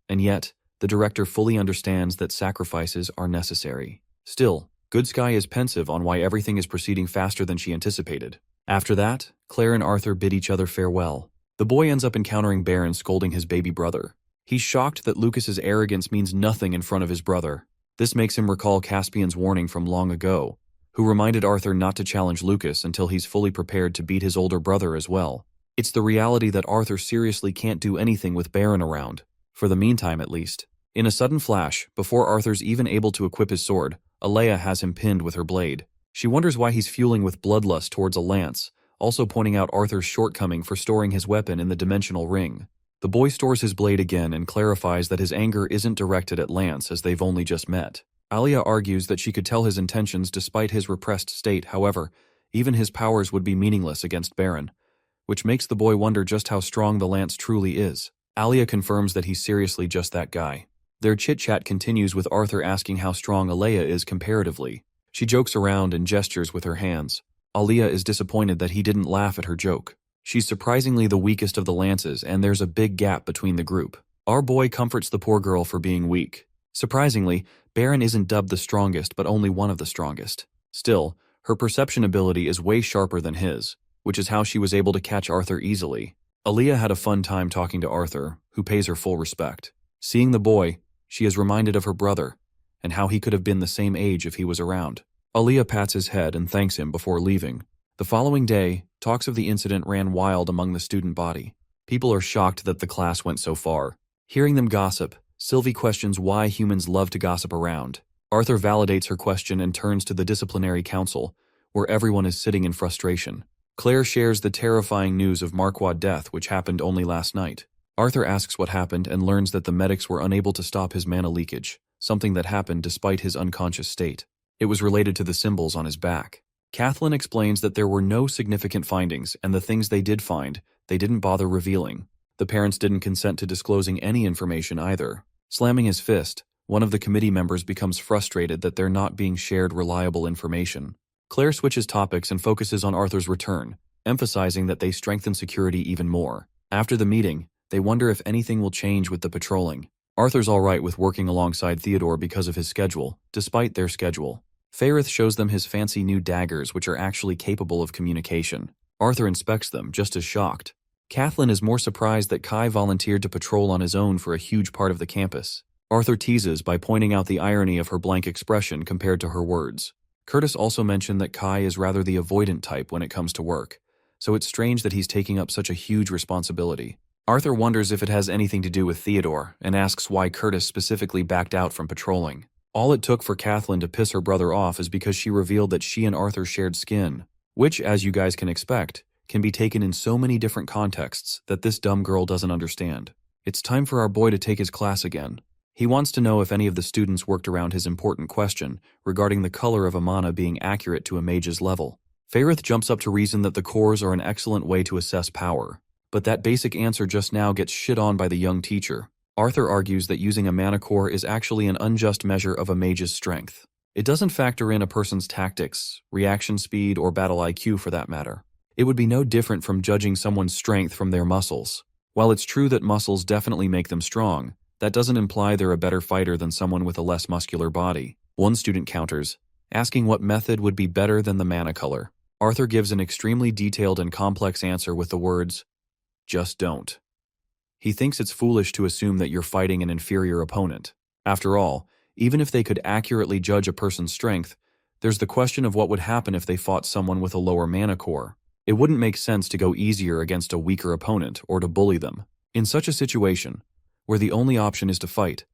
and yet, the director fully understands that sacrifices are necessary. Still, Good Sky is pensive on why everything is proceeding faster than she anticipated. After that, Claire and Arthur bid each other farewell. The boy ends up encountering Baron scolding his baby brother. He's shocked that Lucas's arrogance means nothing in front of his brother. This makes him recall Caspian's warning from long ago, who reminded Arthur not to challenge Lucas until he's fully prepared to beat his older brother as well. It's the reality that Arthur seriously can't do anything with Baron around, for the meantime at least. In a sudden flash, before Arthur's even able to equip his sword, Alea has him pinned with her blade. She wonders why he's fueling with bloodlust towards a lance, also pointing out Arthur's shortcoming for storing his weapon in the dimensional ring. The boy stores his blade again and clarifies that his anger isn't directed at Lance as they've only just met. Alea argues that she could tell his intentions despite his repressed state, however, even his powers would be meaningless against Baron, which makes the boy wonder just how strong the lance truly is. Alea confirms that he's seriously just that guy. Their chit-chat continues with Arthur asking how strong Alea is comparatively. She jokes around and gestures with her hands. Alea is disappointed that he didn't laugh at her joke. She's surprisingly the weakest of the lances, and there's a big gap between the group. Our boy comforts the poor girl for being weak. Surprisingly, Baron isn't dubbed the strongest, but only one of the strongest. Still, her perception ability is way sharper than his, which is how she was able to catch Arthur easily. Alea had a fun time talking to Arthur, who pays her full respect. Seeing the boy, she is reminded of her brother, and how he could have been the same age if he was around. Alea pats his head and thanks him before leaving. The following day, talks of the incident ran wild among the student body. People are shocked that the class went so far. Hearing them gossip, Sylvie questions why humans love to gossip around. Arthur validates her question and turns to the disciplinary council, where everyone is sitting in frustration. Claire shares the terrifying news of Marquois' death, which happened only last night. Arthur asks what happened and learns that the medics were unable to stop his mana leakage, something that happened despite his unconscious state. It was related to the symbols on his back. Kathleen explains that there were no significant findings, and the things they did find, they didn't bother revealing. The parents didn't consent to disclosing any information either. Slamming his fist, one of the committee members becomes frustrated that they're not being shared reliable information. Claire switches topics and focuses on Arthur's return, emphasizing that they strengthen security even more. After the meeting, they wonder if anything will change with the patrolling. Arthur's alright with working alongside Theodore because of his schedule, despite their schedule. Faerith shows them his fancy new daggers, which are actually capable of communication. Arthur inspects them, just as shocked. Kathleen is more surprised that Kai volunteered to patrol on his own for a huge part of the campus. Arthur teases by pointing out the irony of her blank expression compared to her words. Curtis also mentioned that Kai is rather the avoidant type when it comes to work, so it's strange that he's taking up such a huge responsibility. Arthur wonders if it has anything to do with Theodore and asks why Curtis specifically backed out from patrolling. All it took for Kathleen to piss her brother off is because she revealed that she and Arthur shared skin, which, as you guys can expect, can be taken in so many different contexts that this dumb girl doesn't understand. It's time for our boy to take his class again. He wants to know if any of the students worked around his important question regarding the color of a mana being accurate to a mage's level. Fairith jumps up to reason that the cores are an excellent way to assess power, but that basic answer just now gets shit on by the young teacher. Arthur argues that using a mana core is actually an unjust measure of a mage's strength. It doesn't factor in a person's tactics, reaction speed, or battle IQ for that matter. It would be no different from judging someone's strength from their muscles. While it's true that muscles definitely make them strong, that doesn't imply they're a better fighter than someone with a less muscular body. One student counters, asking what method would be better than the mana color. Arthur gives an extremely detailed and complex answer with the words, "Just don't." He thinks it's foolish to assume that you're fighting an inferior opponent. After all, even if they could accurately judge a person's strength, there's the question of what would happen if they fought someone with a lower mana core. It wouldn't make sense to go easier against a weaker opponent or to bully them. In such a situation, where the only option is to fight,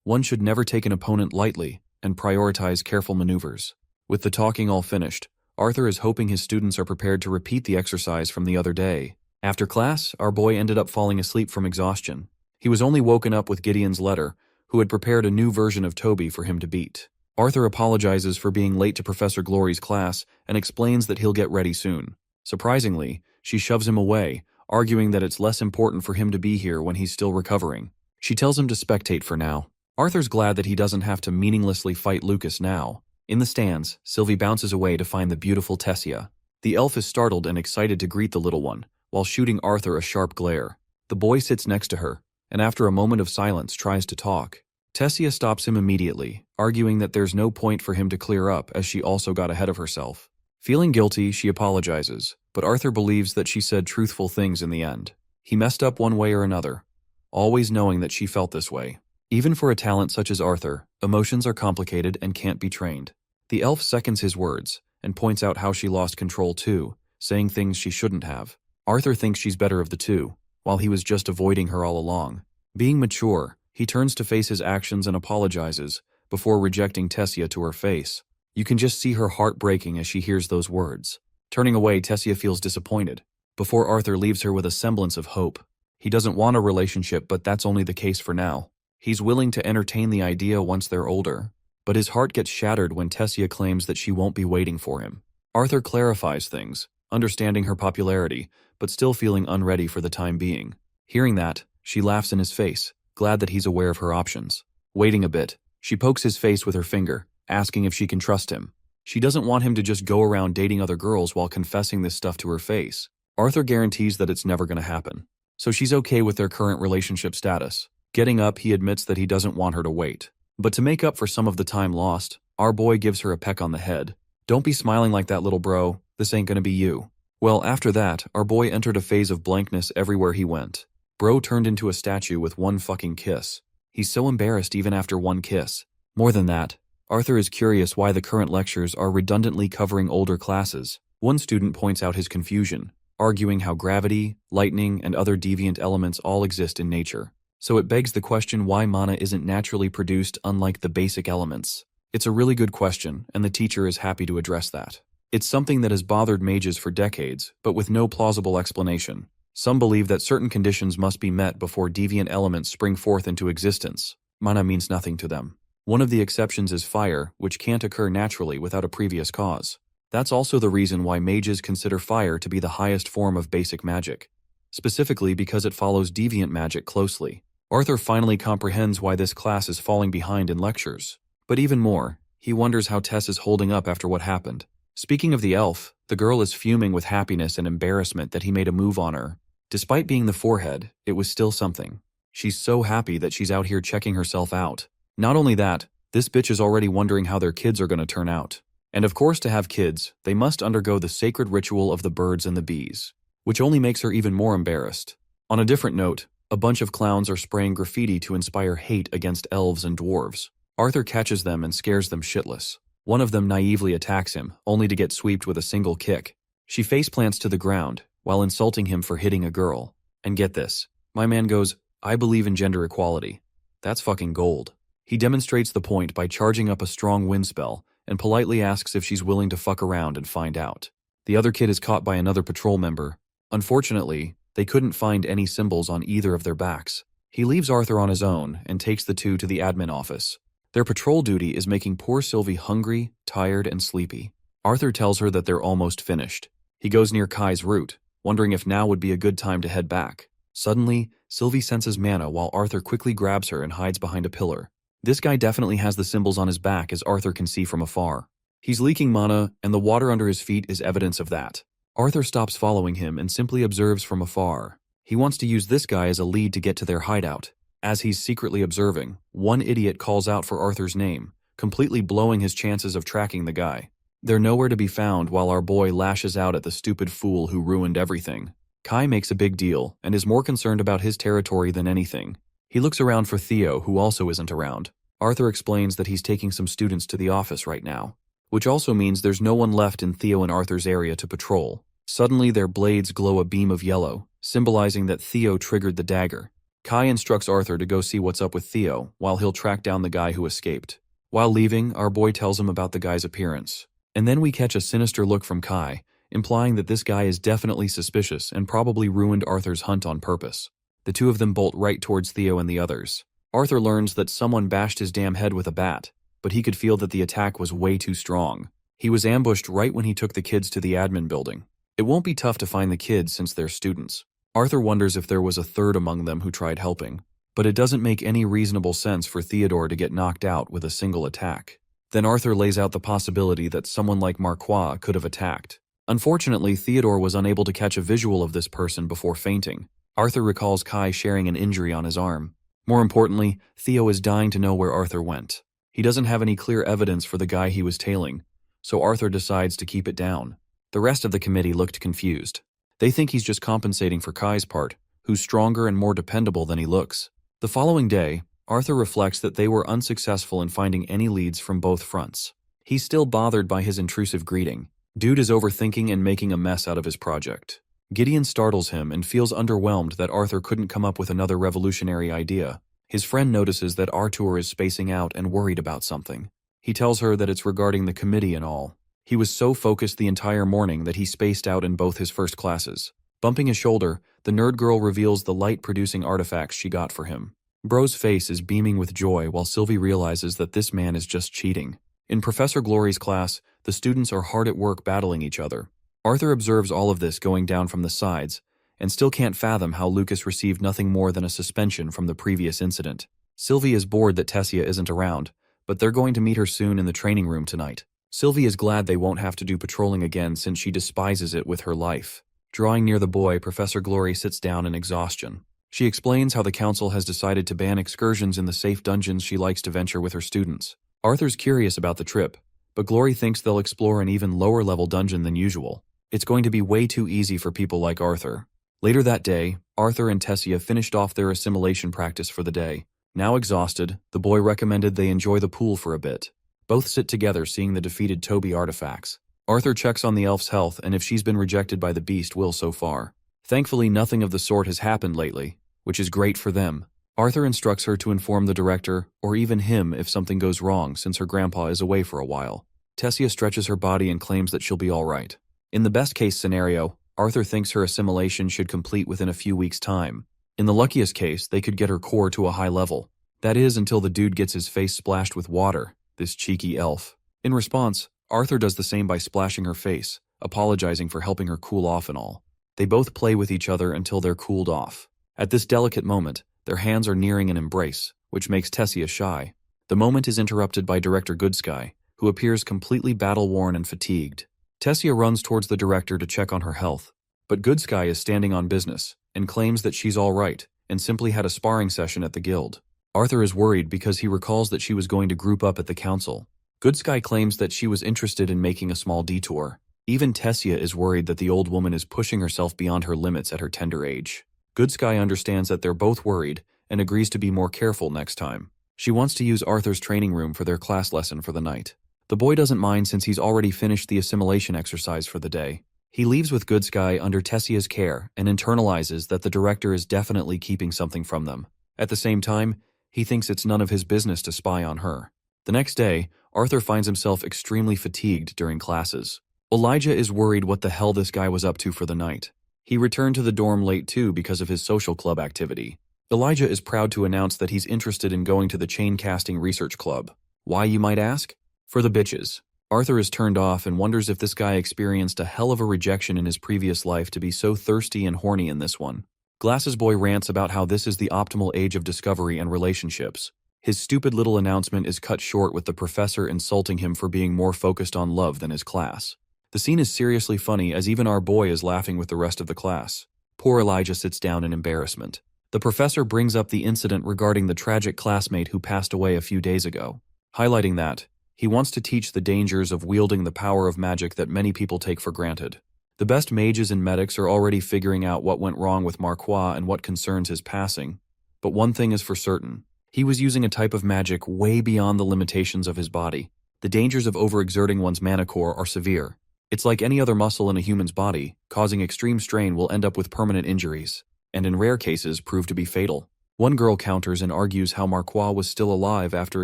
one should never take an opponent lightly and prioritize careful maneuvers. With the talking all finished, Arthur is hoping his students are prepared to repeat the exercise from the other day. After class, our boy ended up falling asleep from exhaustion. He was only woken up with Gideon's letter, who had prepared a new version of Toby for him to beat. Arthur apologizes for being late to Professor Glory's class and explains that he'll get ready soon. Surprisingly, she shoves him away, arguing that it's less important for him to be here when he's still recovering. She tells him to spectate for now. Arthur's glad that he doesn't have to meaninglessly fight Lucas now. In the stands, Sylvie bounces away to find the beautiful Tessia. The elf is startled and excited to greet the little one, while shooting Arthur a sharp glare. The boy sits next to her, and after a moment of silence tries to talk. Tessia stops him immediately, arguing that there's no point for him to clear up as she also got ahead of herself. Feeling guilty, she apologizes, but Arthur believes that she said truthful things in the end. He messed up one way or another, always knowing that she felt this way. Even for a talent such as Arthur, emotions are complicated and can't be trained. The elf seconds his words, and points out how she lost control too, saying things she shouldn't have. Arthur thinks she's better of the two, while he was just avoiding her all along. Being mature, he turns to face his actions and apologizes, before rejecting Tessia to her face. You can just see her heart breaking as she hears those words. Turning away, Tessia feels disappointed, before Arthur leaves her with a semblance of hope. He doesn't want a relationship, but that's only the case for now. He's willing to entertain the idea once they're older, but his heart gets shattered when Tessia claims that she won't be waiting for him. Arthur clarifies things, understanding her popularity, but still feeling unready for the time being. Hearing that, she laughs in his face, glad that he's aware of her options. Waiting a bit, she pokes his face with her finger, asking if she can trust him. She doesn't want him to just go around dating other girls while confessing this stuff to her face. Arthur guarantees that it's never going to happen, so she's okay with their current relationship status. Getting up, he admits that he doesn't want her to wait. But to make up for some of the time lost, our boy gives her a peck on the head. Don't be smiling like that, little bro. This ain't gonna be you. Well, after that, our boy entered a phase of blankness everywhere he went. Bro turned into a statue with one fucking kiss. He's so embarrassed even after one kiss. More than that, Arthur is curious why the current lectures are redundantly covering older classes. One student points out his confusion, arguing how gravity, lightning, and other deviant elements all exist in nature. So it begs the question why mana isn't naturally produced unlike the basic elements. It's a really good question, and the teacher is happy to address that. It's something that has bothered mages for decades, but with no plausible explanation. Some believe that certain conditions must be met before deviant elements spring forth into existence. Mana means nothing to them. One of the exceptions is fire, which can't occur naturally without a previous cause. That's also the reason why mages consider fire to be the highest form of basic magic, specifically because it follows deviant magic closely. Arthur finally comprehends why this class is falling behind in lectures. But even more, he wonders how Tess is holding up after what happened. Speaking of the elf, the girl is fuming with happiness and embarrassment that he made a move on her. Despite being the forehead, it was still something. She's so happy that she's out here checking herself out. Not only that, this bitch is already wondering how their kids are going to turn out. And of course, to have kids, they must undergo the sacred ritual of the birds and the bees, which only makes her even more embarrassed. On a different note, a bunch of clowns are spraying graffiti to inspire hate against elves and dwarves. Arthur catches them and scares them shitless. One of them naively attacks him, only to get swept with a single kick. She faceplants to the ground, while insulting him for hitting a girl. And get this, my man goes, "I believe in gender equality." That's fucking gold. He demonstrates the point by charging up a strong wind spell, and politely asks if she's willing to fuck around and find out. The other kid is caught by another patrol member. Unfortunately, they couldn't find any symbols on either of their backs. He leaves Arthur on his own and takes the two to the admin office. Their patrol duty is making poor Sylvie hungry, tired, and sleepy. Arthur tells her that they're almost finished. He goes near Kai's route, wondering if now would be a good time to head back. Suddenly, Sylvie senses mana while Arthur quickly grabs her and hides behind a pillar. This guy definitely has the symbols on his back, as Arthur can see from afar. He's leaking mana, and the water under his feet is evidence of that. Arthur stops following him and simply observes from afar. He wants to use this guy as a lead to get to their hideout. As he's secretly observing, one idiot calls out for Arthur's name, completely blowing his chances of tracking the guy. They're nowhere to be found while our boy lashes out at the stupid fool who ruined everything. Kai makes a big deal and is more concerned about his territory than anything. He looks around for Theo, who also isn't around. Arthur explains that he's taking some students to the office right now, which also means there's no one left in Theo and Arthur's area to patrol. Suddenly, their blades glow a beam of yellow, symbolizing that Theo triggered the dagger. Kai instructs Arthur to go see what's up with Theo, while he'll track down the guy who escaped. While leaving, our boy tells him about the guy's appearance. And then we catch a sinister look from Kai, implying that this guy is definitely suspicious and probably ruined Arthur's hunt on purpose. The two of them bolt right towards Theo and the others. Arthur learns that someone bashed his damn head with a bat, but he could feel that the attack was way too strong. He was ambushed right when he took the kids to the admin building. It won't be tough to find the kids since they're students. Arthur wonders if there was a third among them who tried helping, but it doesn't make any reasonable sense for Theodore to get knocked out with a single attack. Then Arthur lays out the possibility that someone like Marquois could have attacked. Unfortunately, Theodore was unable to catch a visual of this person before fainting. Arthur recalls Kai sharing an injury on his arm. More importantly, Theo is dying to know where Arthur went. He doesn't have any clear evidence for the guy he was tailing, so Arthur decides to keep it down. The rest of the committee looked confused. They think he's just compensating for Kai's part, who's stronger and more dependable than he looks. The following day, Arthur reflects that they were unsuccessful in finding any leads from both fronts. He's still bothered by his intrusive greeting. Dude is overthinking and making a mess out of his project. Gideon startles him and feels underwhelmed that Arthur couldn't come up with another revolutionary idea. His friend notices that Artur is spacing out and worried about something. He tells her that it's regarding the committee and all. He was so focused the entire morning that he spaced out in both his first classes. Bumping his shoulder, the nerd girl reveals the light-producing artifacts she got for him. Bro's face is beaming with joy while Sylvie realizes that this man is just cheating. In Professor Glory's class, the students are hard at work battling each other. Arthur observes all of this going down from the sides, and still can't fathom how Lucas received nothing more than a suspension from the previous incident. Sylvie is bored that Tessia isn't around, but they're going to meet her soon in the training room tonight. Sylvie is glad they won't have to do patrolling again since she despises it with her life. Drawing near the boy, Professor Glory sits down in exhaustion. She explains how the council has decided to ban excursions in the safe dungeons she likes to venture with her students. Arthur's curious about the trip, but Glory thinks they'll explore an even lower-level dungeon than usual. It's going to be way too easy for people like Arthur. Later that day, Arthur and Tessia finished off their assimilation practice for the day. Now exhausted, the boy recommended they enjoy the pool for a bit. Both sit together seeing the defeated Toby artifacts. Arthur checks on the elf's health and if she's been rejected by the beast will so far. Thankfully, nothing of the sort has happened lately, which is great for them. Arthur instructs her to inform the director, or even him if something goes wrong since her grandpa is away for a while. Tessia stretches her body and claims that she'll be alright. In the best-case scenario, Arthur thinks her assimilation should complete within a few weeks' time. In the luckiest case, they could get her core to a high level. That is until the dude gets his face splashed with water, this cheeky elf. In response, Arthur does the same by splashing her face, apologizing for helping her cool off and all. They both play with each other until they're cooled off. At this delicate moment, their hands are nearing an embrace, which makes Tessia shy. The moment is interrupted by Director Goodsky, who appears completely battle-worn and fatigued. Tessia runs towards the director to check on her health, but Goodsky is standing on business and claims that she's all right and simply had a sparring session at the guild. Arthur is worried because he recalls that she was going to group up at the council. Good Sky claims that she was interested in making a small detour. Even Tessia is worried that the old woman is pushing herself beyond her limits at her tender age. Good Sky understands that they're both worried and agrees to be more careful next time. She wants to use Arthur's training room for their class lesson for the night. The boy doesn't mind since he's already finished the assimilation exercise for the day. He leaves with Good Sky under Tessia's care and internalizes that the director is definitely keeping something from them. At the same time, he thinks it's none of his business to spy on her. The next day, Arthur finds himself extremely fatigued during classes. Elijah is worried what the hell this guy was up to for the night. He returned to the dorm late too because of his social club activity. Elijah is proud to announce that he's interested in going to the chain casting research club. Why, you might ask? For the bitches. Arthur is turned off and wonders if this guy experienced a hell of a rejection in his previous life to be so thirsty and horny in this one. Glasses Boy rants about how this is the optimal age of discovery and relationships. His stupid little announcement is cut short with the professor insulting him for being more focused on love than his class. The scene is seriously funny as even our boy is laughing with the rest of the class. Poor Elijah sits down in embarrassment. The professor brings up the incident regarding the tragic classmate who passed away a few days ago, highlighting that he wants to teach the dangers of wielding the power of magic that many people take for granted. The best mages and medics are already figuring out what went wrong with Manhwa and what concerns his passing, but one thing is for certain. He was using a type of magic way beyond the limitations of his body. The dangers of overexerting one's mana core are severe. It's like any other muscle in a human's body, causing extreme strain will end up with permanent injuries, and in rare cases prove to be fatal. One girl counters and argues how Manhwa was still alive after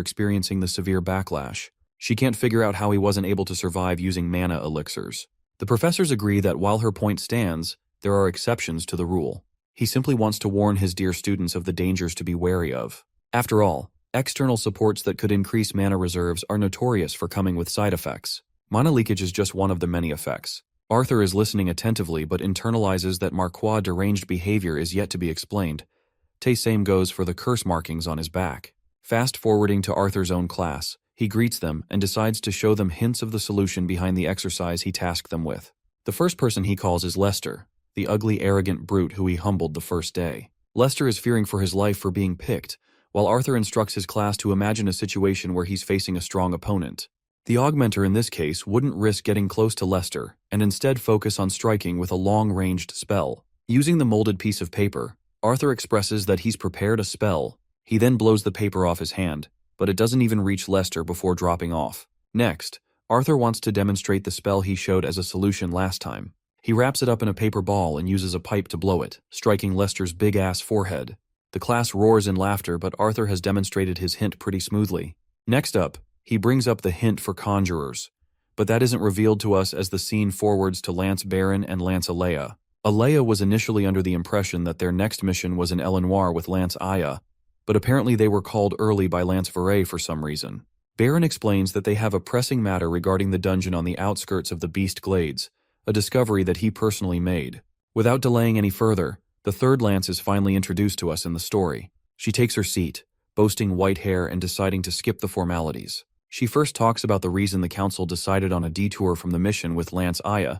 experiencing the severe backlash. She can't figure out how he wasn't able to survive using mana elixirs. The professors agree that while her point stands, there are exceptions to the rule. He simply wants to warn his dear students of the dangers to be wary of. After all, external supports that could increase mana reserves are notorious for coming with side effects. Mana leakage is just one of the many effects. Arthur is listening attentively but internalizes that Manhwa's deranged behavior is yet to be explained. Same goes for the curse markings on his back. Fast forwarding to Arthur's own class, he greets them and decides to show them hints of the solution behind the exercise he tasked them with. The first person he calls is Lester, the ugly, arrogant brute who he humbled the first day. Lester is fearing for his life for being picked, while Arthur instructs his class to imagine a situation where he's facing a strong opponent. The augmenter in this case wouldn't risk getting close to Lester and instead focus on striking with a long-ranged spell. Using the molded piece of paper, Arthur expresses that he's prepared a spell. He then blows the paper off his hand, but it doesn't even reach Lester before dropping off. Next, Arthur wants to demonstrate the spell he showed as a solution last time. He wraps it up in a paper ball and uses a pipe to blow it, striking Lester's big-ass forehead. The class roars in laughter, but Arthur has demonstrated his hint pretty smoothly. Next up, he brings up the hint for conjurers, but that isn't revealed to us as the scene forwards to Lance Baron and Lance Alea. Alea was initially under the impression that their next mission was in El Noir with Lance Aya, but apparently they were called early by Lance Veray for some reason. Baron explains that they have a pressing matter regarding the dungeon on the outskirts of the Beast Glades, a discovery that he personally made. Without delaying any further, the third Lance is finally introduced to us in the story. She takes her seat, boasting white hair and deciding to skip the formalities. She first talks about the reason the council decided on a detour from the mission with Lance Aya.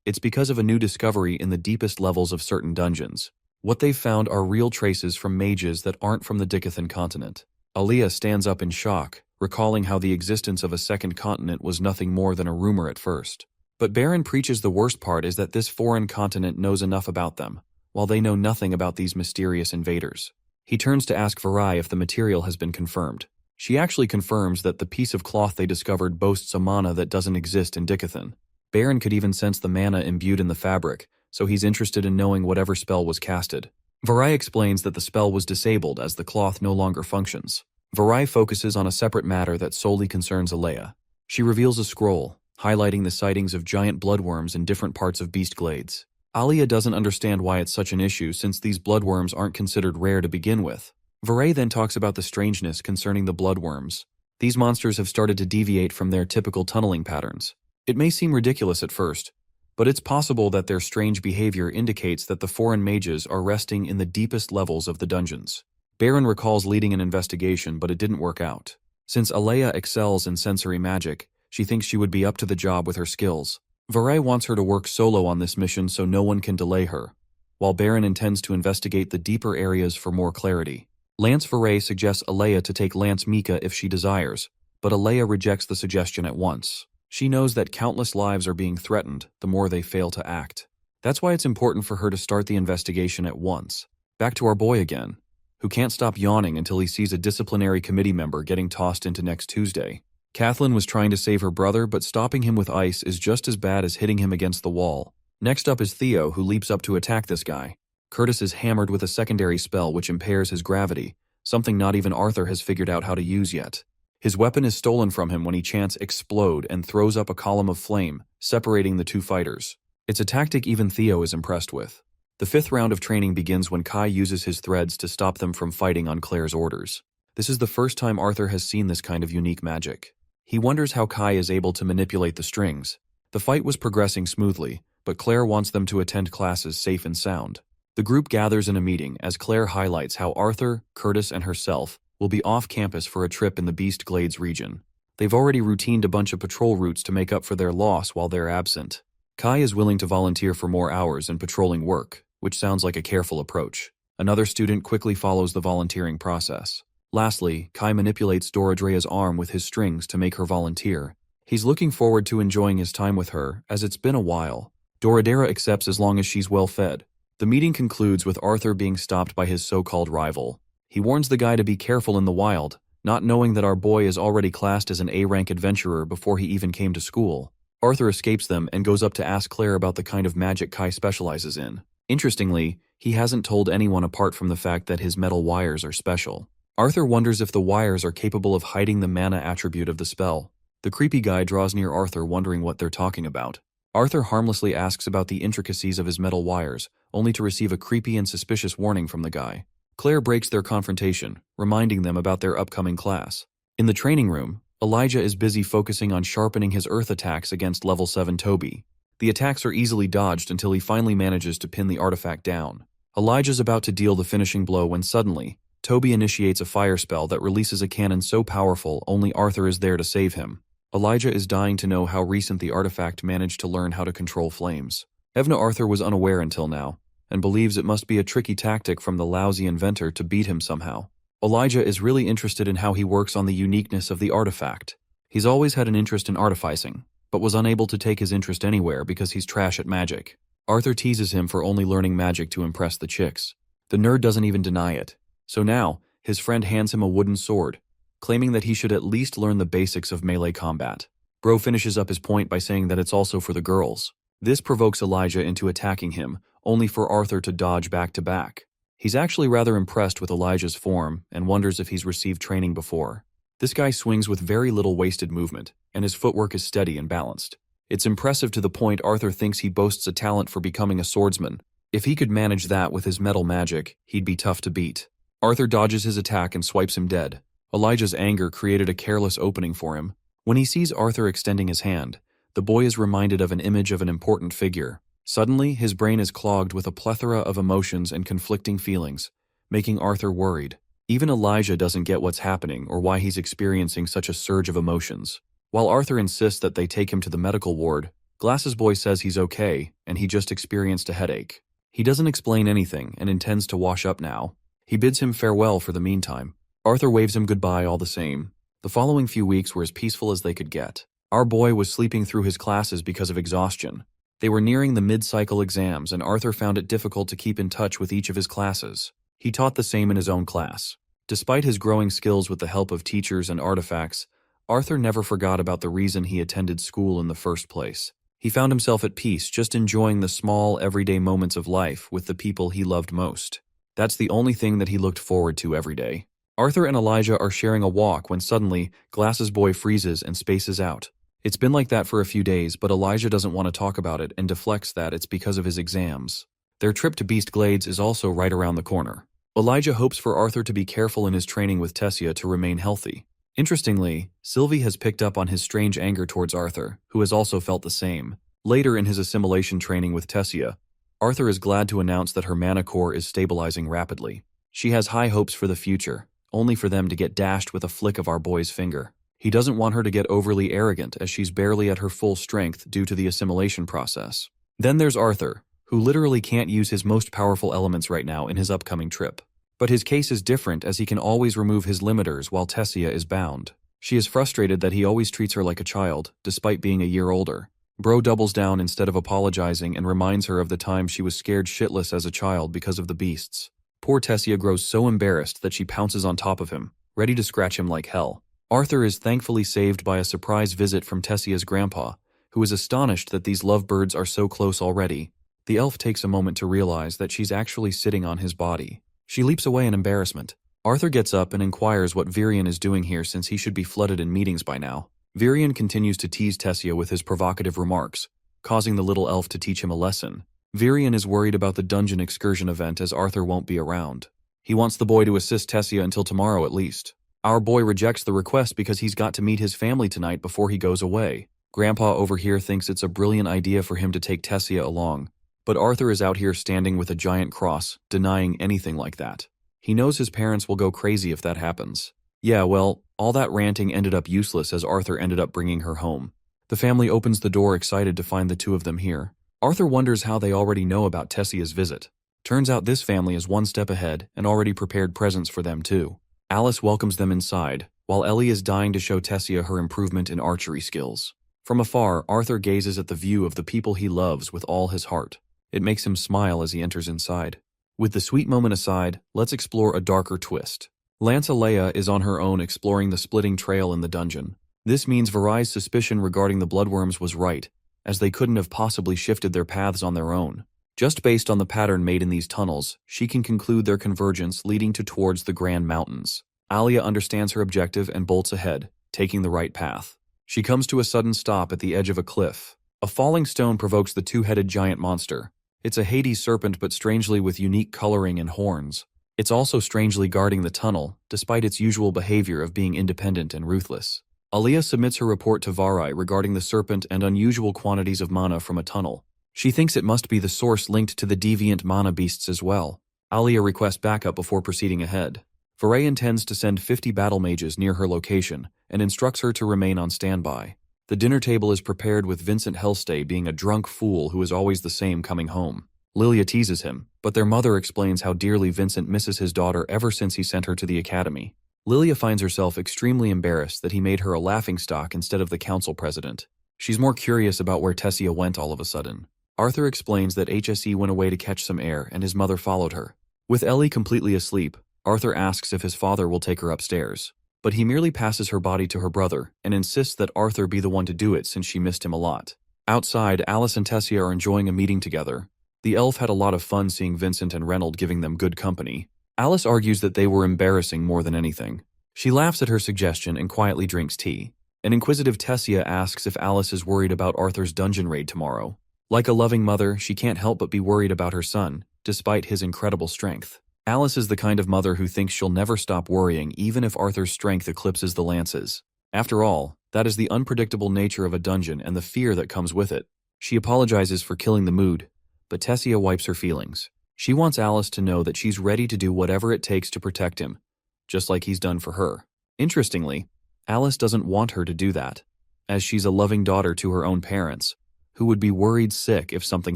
It's because of a new discovery in the deepest levels of certain dungeons. What they've found are real traces from mages that aren't from the Dicathan continent. Alea stands up in shock, recalling how the existence of a second continent was nothing more than a rumor at first. But Baron preaches the worst part is that this foreign continent knows enough about them, while they know nothing about these mysterious invaders. He turns to ask Veray if the material has been confirmed. She actually confirms that the piece of cloth they discovered boasts a mana that doesn't exist in Dicathan. Baron could even sense the mana imbued in the fabric, so he's interested in knowing whatever spell was casted. Veray explains that the spell was disabled as the cloth no longer functions. Veray focuses on a separate matter that solely concerns Alea. She reveals a scroll, highlighting the sightings of giant bloodworms in different parts of Beast Glades. Alea doesn't understand why it's such an issue since these bloodworms aren't considered rare to begin with. Veray then talks about the strangeness concerning the bloodworms. These monsters have started to deviate from their typical tunneling patterns. It may seem ridiculous at first, but it's possible that their strange behavior indicates that the foreign mages are resting in the deepest levels of the dungeons. Baron recalls leading an investigation, but it didn't work out. Since Alea excels in sensory magic, she thinks she would be up to the job with her skills. Veray wants her to work solo on this mission so no one can delay her, while Baron intends to investigate the deeper areas for more clarity. Lance Veray suggests Alea to take Lance Mika if she desires, but Alea rejects the suggestion at once. She knows that countless lives are being threatened the more they fail to act. That's why it's important for her to start the investigation at once. Back to our boy again, who can't stop yawning until he sees a disciplinary committee member getting tossed into next Tuesday. Kathleen was trying to save her brother, but stopping him with ice is just as bad as hitting him against the wall. Next up is Theo, who leaps up to attack this guy. Curtis is hammered with a secondary spell which impairs his gravity, something not even Arthur has figured out how to use yet. His weapon is stolen from him when he chants "explode" and throws up a column of flame, separating the two fighters. It's a tactic even Theo is impressed with. The 5th round of training begins when Kai uses his threads to stop them from fighting on Claire's orders. This is the first time Arthur has seen this kind of unique magic. He wonders how Kai is able to manipulate the strings. The fight was progressing smoothly, but Claire wants them to attend classes safe and sound. The group gathers in a meeting as Claire highlights how Arthur, Curtis, and herself will be off campus for a trip in the Beast Glades region. They've already routined a bunch of patrol routes to make up for their loss while they're absent. Kai is willing to volunteer for more hours in patrolling work, which sounds like a careful approach. Another student quickly follows the volunteering process. Lastly, Kai manipulates Doradrea's arm with his strings to make her volunteer. He's looking forward to enjoying his time with her, as it's been a while. Doradera accepts as long as she's well fed. The meeting concludes with Arthur being stopped by his so-called rival. He warns the guy to be careful in the wild, not knowing that our boy is already classed as an A-rank adventurer before he even came to school. Arthur escapes them and goes up to ask Claire about the kind of magic Kai specializes in. Interestingly, he hasn't told anyone apart from the fact that his metal wires are special. Arthur wonders if the wires are capable of hiding the mana attribute of the spell. The creepy guy draws near Arthur, wondering what they're talking about. Arthur harmlessly asks about the intricacies of his metal wires, only to receive a creepy and suspicious warning from the guy. Claire breaks their confrontation, reminding them about their upcoming class. In the training room, Elijah is busy focusing on sharpening his earth attacks against level 7 Toby. The attacks are easily dodged until he finally manages to pin the artifact down. Elijah's about to deal the finishing blow when suddenly, Toby initiates a fire spell that releases a cannon so powerful only Arthur is there to save him. Elijah is dying to know how recent the artifact managed to learn how to control flames. Evna Arthur was unaware until now, and believes it must be a tricky tactic from the lousy inventor to beat him somehow. Elijah is really interested in how he works on the uniqueness of the artifact. He's always had an interest in artificing, but was unable to take his interest anywhere because he's trash at magic. Arthur teases him for only learning magic to impress the chicks. The nerd doesn't even deny it. So now, his friend hands him a wooden sword, claiming that he should at least learn the basics of melee combat. Bro finishes up his point by saying that it's also for the girls. This provokes Elijah into attacking him, only for Arthur to dodge back to back. He's actually rather impressed with Elijah's form and wonders if he's received training before. This guy swings with very little wasted movement, and his footwork is steady and balanced. It's impressive to the point Arthur thinks he boasts a talent for becoming a swordsman. If he could manage that with his metal magic, he'd be tough to beat. Arthur dodges his attack and swipes him dead. Elijah's anger created a careless opening for him. When he sees Arthur extending his hand, the boy is reminded of an image of an important figure. Suddenly, his brain is clogged with a plethora of emotions and conflicting feelings, making Arthur worried. Even Elijah doesn't get what's happening or why he's experiencing such a surge of emotions. While Arthur insists that they take him to the medical ward, Glasses Boy says he's okay and he just experienced a headache. He doesn't explain anything and intends to wash up now. He bids him farewell for the meantime. Arthur waves him goodbye all the same. The following few weeks were as peaceful as they could get. Our boy was sleeping through his classes because of exhaustion. They were nearing the mid-cycle exams and Arthur found it difficult to keep in touch with each of his classes. He taught the same in his own class. Despite his growing skills with the help of teachers and artifacts, Arthur never forgot about the reason he attended school in the first place. He found himself at peace, just enjoying the small, everyday moments of life with the people he loved most. That's the only thing that he looked forward to every day. Arthur and Elijah are sharing a walk when suddenly, Glasses Boy freezes and spaces out. It's been like that for a few days, but Elijah doesn't want to talk about it and deflects that it's because of his exams. Their trip to Beast Glades is also right around the corner. Elijah hopes for Arthur to be careful in his training with Tessia to remain healthy. Interestingly, Sylvie has picked up on his strange anger towards Arthur, who has also felt the same. Later in his assimilation training with Tessia, Arthur is glad to announce that her mana core is stabilizing rapidly. She has high hopes for the future, only for them to get dashed with a flick of our boy's finger. He doesn't want her to get overly arrogant as she's barely at her full strength due to the assimilation process. Then there's Arthur, who literally can't use his most powerful elements right now in his upcoming trip. But his case is different as he can always remove his limiters while Tessia is bound. She is frustrated that he always treats her like a child, despite being a year older. Bro doubles down instead of apologizing and reminds her of the time she was scared shitless as a child because of the beasts. Poor Tessia grows so embarrassed that she pounces on top of him, ready to scratch him like hell. Arthur is thankfully saved by a surprise visit from Tessia's grandpa, who is astonished that these lovebirds are so close already. The elf takes a moment to realize that she's actually sitting on his body. She leaps away in embarrassment. Arthur gets up and inquires what Virion is doing here since he should be flooded in meetings by now. Virion continues to tease Tessia with his provocative remarks, causing the little elf to teach him a lesson. Virion is worried about the dungeon excursion event as Arthur won't be around. He wants the boy to assist Tessia until tomorrow at least. Our boy rejects the request because he's got to meet his family tonight before he goes away. Grandpa over here thinks it's a brilliant idea for him to take Tessia along, but Arthur is out here standing with a giant cross, denying anything like that. He knows his parents will go crazy if that happens. Yeah, well, all that ranting ended up useless as Arthur ended up bringing her home. The family opens the door excited to find the two of them here. Arthur wonders how they already know about Tessia's visit. Turns out this family is one step ahead and already prepared presents for them too. Alice welcomes them inside, while Ellie is dying to show Tessia her improvement in archery skills. From afar, Arthur gazes at the view of the people he loves with all his heart. It makes him smile as he enters inside. With the sweet moment aside, let's explore a darker twist. Lancelea is on her own exploring the splitting trail in the dungeon. This means Varai's suspicion regarding the bloodworms was right, as they couldn't have possibly shifted their paths on their own. Just based on the pattern made in these tunnels, she can conclude their convergence leading towards the Grand Mountains. Alia understands her objective and bolts ahead, taking the right path. She comes to a sudden stop at the edge of a cliff. A falling stone provokes the two-headed giant monster. It's a Hades serpent but strangely with unique coloring and horns. It's also strangely guarding the tunnel, despite its usual behavior of being independent and ruthless. Alia submits her report to Varai regarding the serpent and unusual quantities of mana from a tunnel. She thinks it must be the source linked to the deviant mana beasts as well. Alia requests backup before proceeding ahead. Varai intends to send 50 battle mages near her location and instructs her to remain on standby. The dinner table is prepared with Vincent Hellstay being a drunk fool who is always the same coming home. Lilia teases him, but their mother explains how dearly Vincent misses his daughter ever since he sent her to the academy. Lilia finds herself extremely embarrassed that he made her a laughingstock instead of the council president. She's more curious about where Tessia went all of a sudden. Arthur explains that HSE went away to catch some air and his mother followed her. With Ellie completely asleep, Arthur asks if his father will take her upstairs. But he merely passes her body to her brother and insists that Arthur be the one to do it since she missed him a lot. Outside, Alice and Tessia are enjoying a meeting together. The elf had a lot of fun seeing Vincent and Reynold giving them good company. Alice argues that they were embarrassing more than anything. She laughs at her suggestion and quietly drinks tea. An inquisitive Tessia asks if Alice is worried about Arthur's dungeon raid tomorrow. Like a loving mother, she can't help but be worried about her son, despite his incredible strength. Alice is the kind of mother who thinks she'll never stop worrying even if Arthur's strength eclipses the lances. After all, that is the unpredictable nature of a dungeon and the fear that comes with it. She apologizes for killing the mood, but Tessia wipes her feelings. She wants Alice to know that she's ready to do whatever it takes to protect him, just like he's done for her. Interestingly, Alice doesn't want her to do that, as she's a loving daughter to her own parents, who would be worried sick if something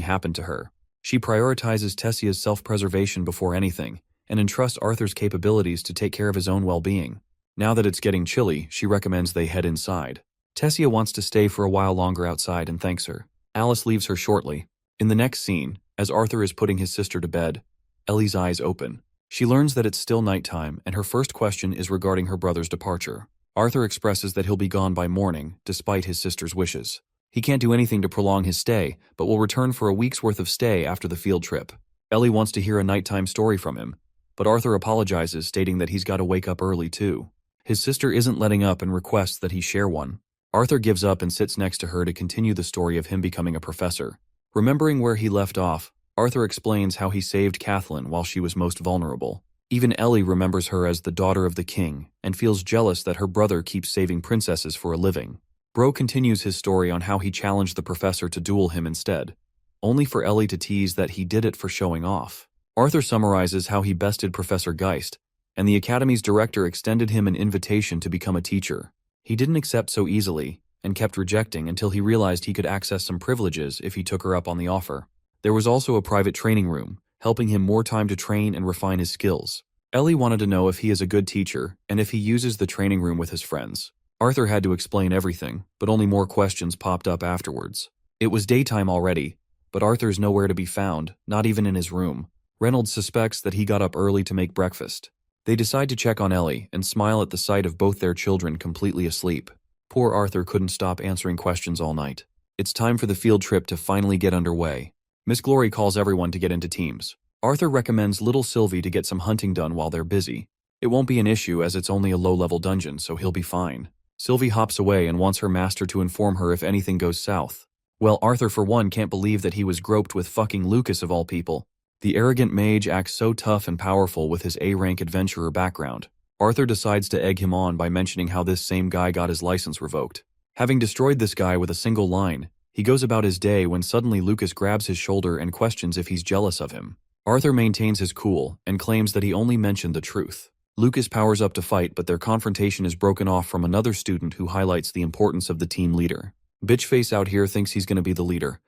happened to her. She prioritizes Tessia's self-preservation before anything, and entrusts Arthur's capabilities to take care of his own well-being. Now that it's getting chilly, she recommends they head inside. Tessia wants to stay for a while longer outside and thanks her. Alice leaves her shortly. In the next scene, as Arthur is putting his sister to bed, Ellie's eyes open. She learns that it's still nighttime, and her first question is regarding her brother's departure. Arthur expresses that he'll be gone by morning, despite his sister's wishes. He can't do anything to prolong his stay, but will return for a week's worth of stay after the field trip. Ellie wants to hear a nighttime story from him, but Arthur apologizes, stating that he's got to wake up early too. His sister isn't letting up and requests that he share one. Arthur gives up and sits next to her to continue the story of him becoming a professor. Remembering where he left off, Arthur explains how he saved Kathleen while she was most vulnerable. Even Ellie remembers her as the daughter of the king and feels jealous that her brother keeps saving princesses for a living. Bro continues his story on how he challenged the professor to duel him instead, only for Ellie to tease that he did it for showing off. Arthur summarizes how he bested Professor Geist, and the academy's director extended him an invitation to become a teacher. He didn't accept so easily, and kept rejecting until he realized he could access some privileges if he took her up on the offer. There was also a private training room, helping him more time to train and refine his skills. Ellie wanted to know if he is a good teacher, and if he uses the training room with his friends. Arthur had to explain everything, but only more questions popped up afterwards. It was daytime already, but Arthur's nowhere to be found, not even in his room. Reynolds suspects that he got up early to make breakfast. They decide to check on Ellie and smile at the sight of both their children completely asleep. Poor Arthur couldn't stop answering questions all night. It's time for the field trip to finally get underway. Miss Glory calls everyone to get into teams. Arthur recommends little Sylvie to get some hunting done while they're busy. It won't be an issue as it's only a low-level dungeon, so he'll be fine. Sylvie hops away and wants her master to inform her if anything goes south. Well, Arthur for one can't believe that he was groped with fucking Lucas of all people. The arrogant mage acts so tough and powerful with his A-rank adventurer background. Arthur decides to egg him on by mentioning how this same guy got his license revoked. Having destroyed this guy with a single line, he goes about his day when suddenly Lucas grabs his shoulder and questions if he's jealous of him. Arthur maintains his cool and claims that he only mentioned the truth. Lucas powers up to fight, but their confrontation is broken off from another student who highlights the importance of the team leader. Bitchface out here thinks he's going to be the leader,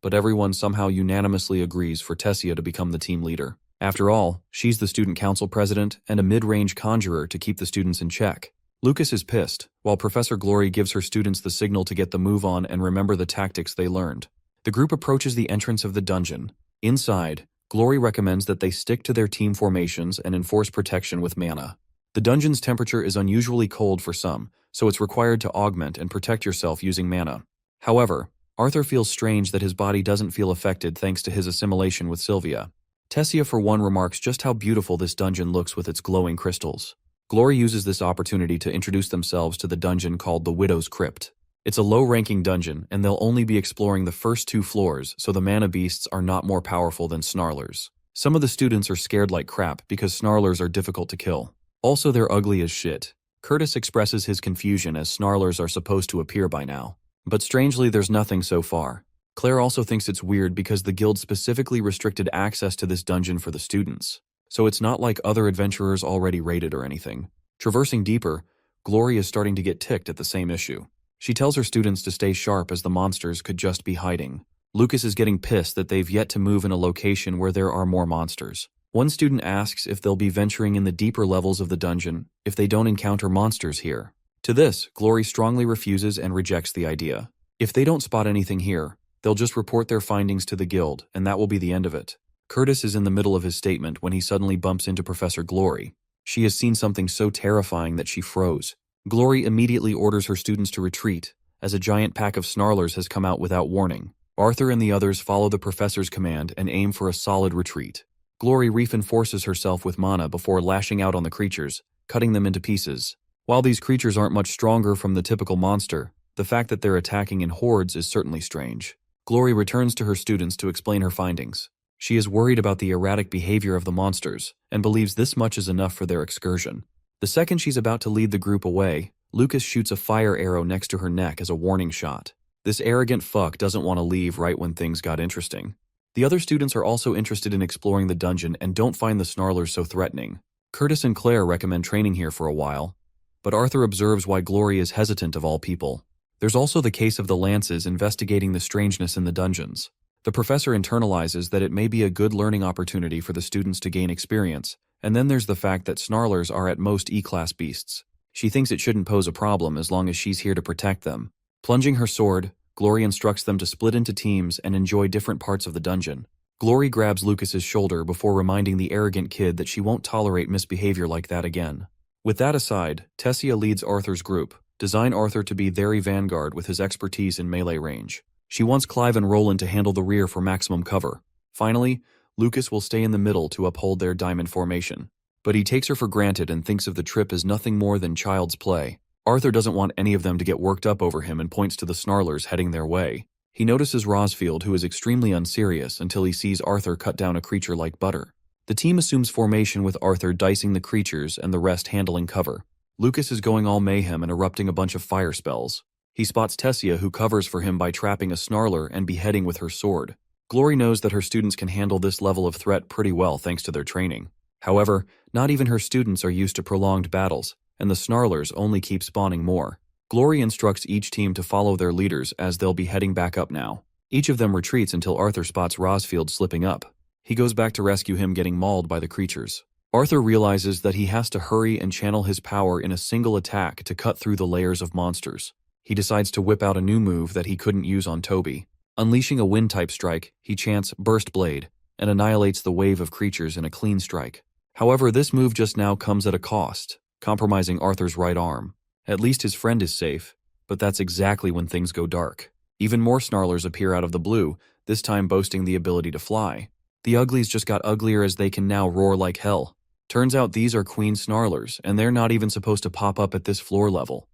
but everyone somehow unanimously agrees for Tessia to become the team leader. After all, she's the student council president and a mid-range conjurer to keep the students in check. Lucas is pissed, while Professor Glory gives her students the signal to get the move on and remember the tactics they learned. The group approaches the entrance of the dungeon. Inside, Glory recommends that they stick to their team formations and enforce protection with mana. The dungeon's temperature is unusually cold for some, so it's required to augment and protect yourself using mana. However, Arthur feels strange that his body doesn't feel affected thanks to his assimilation with Sylvia. Tessia for one remarks just how beautiful this dungeon looks with its glowing crystals. Glory uses this opportunity to introduce themselves to the dungeon called the Widow's Crypt. It's a low-ranking dungeon, and they'll only be exploring the first 2 floors, so the mana beasts are not more powerful than snarlers. Some of the students are scared like crap because snarlers are difficult to kill. Also, they're ugly as shit. Curtis expresses his confusion as snarlers are supposed to appear by now. But strangely, there's nothing so far. Claire also thinks it's weird because the guild specifically restricted access to this dungeon for the students. So it's not like other adventurers already raided or anything. Traversing deeper, Glory is starting to get ticked at the same issue. She tells her students to stay sharp as the monsters could just be hiding. Lucas is getting pissed that they've yet to move in a location where there are more monsters. One student asks if they'll be venturing in the deeper levels of the dungeon if they don't encounter monsters here. To this, Glory strongly refuses and rejects the idea. If they don't spot anything here, they'll just report their findings to the guild, and that will be the end of it. Curtis is in the middle of his statement when he suddenly bumps into Professor Glory. She has seen something so terrifying that she froze. Glory immediately orders her students to retreat, as a giant pack of snarlers has come out without warning. Arthur and the others follow the professor's command and aim for a solid retreat. Glory reinforces herself with mana before lashing out on the creatures, cutting them into pieces. While these creatures aren't much stronger from the typical monster, the fact that they're attacking in hordes is certainly strange. Glory returns to her students to explain her findings. She is worried about the erratic behavior of the monsters, and believes this much is enough for their excursion. The second she's about to lead the group away, Lucas shoots a fire arrow next to her neck as a warning shot. This arrogant fuck doesn't want to leave right when things got interesting. The other students are also interested in exploring the dungeon and don't find the snarlers so threatening. Curtis and Claire recommend training here for a while, but Arthur observes why Glory is hesitant of all people. There's also the case of the lances investigating the strangeness in the dungeons. The professor internalizes that it may be a good learning opportunity for the students to gain experience, and then there's the fact that snarlers are at most E-class beasts. She thinks it shouldn't pose a problem as long as she's here to protect them. Plunging her sword, Glory instructs them to split into teams and enjoy different parts of the dungeon. Glory grabs Lucas's shoulder before reminding the arrogant kid that she won't tolerate misbehavior like that again. With that aside, Tessia leads Arthur's group, design Arthur to be their vanguard with his expertise in melee range. She wants Clive and Roland to handle the rear for maximum cover. Finally, Lucas will stay in the middle to uphold their diamond formation. But he takes her for granted and thinks of the trip as nothing more than child's play. Arthur doesn't want any of them to get worked up over him and points to the snarlers heading their way. He notices Rosfield, who is extremely unserious until he sees Arthur cut down a creature like butter. The team assumes formation with Arthur dicing the creatures and the rest handling cover. Lucas is going all mayhem and erupting a bunch of fire spells. He spots Tessia, who covers for him by trapping a snarler and beheading with her sword. Glory knows that her students can handle this level of threat pretty well thanks to their training. However, not even her students are used to prolonged battles, and the snarlers only keep spawning more. Glory instructs each team to follow their leaders as they'll be heading back up now. Each of them retreats until Arthur spots Rosfield slipping up. He goes back to rescue him getting mauled by the creatures. Arthur realizes that he has to hurry and channel his power in a single attack to cut through the layers of monsters. He decides to whip out a new move that he couldn't use on Toby. Unleashing a wind-type strike, he chants Burst Blade and annihilates the wave of creatures in a clean strike. However, this move just now comes at a cost, compromising Arthur's right arm. At least his friend is safe, but that's exactly when things go dark. Even more snarlers appear out of the blue, this time boasting the ability to fly. The uglies just got uglier as they can now roar like hell. Turns out these are queen snarlers, and they're not even supposed to pop up at this floor level.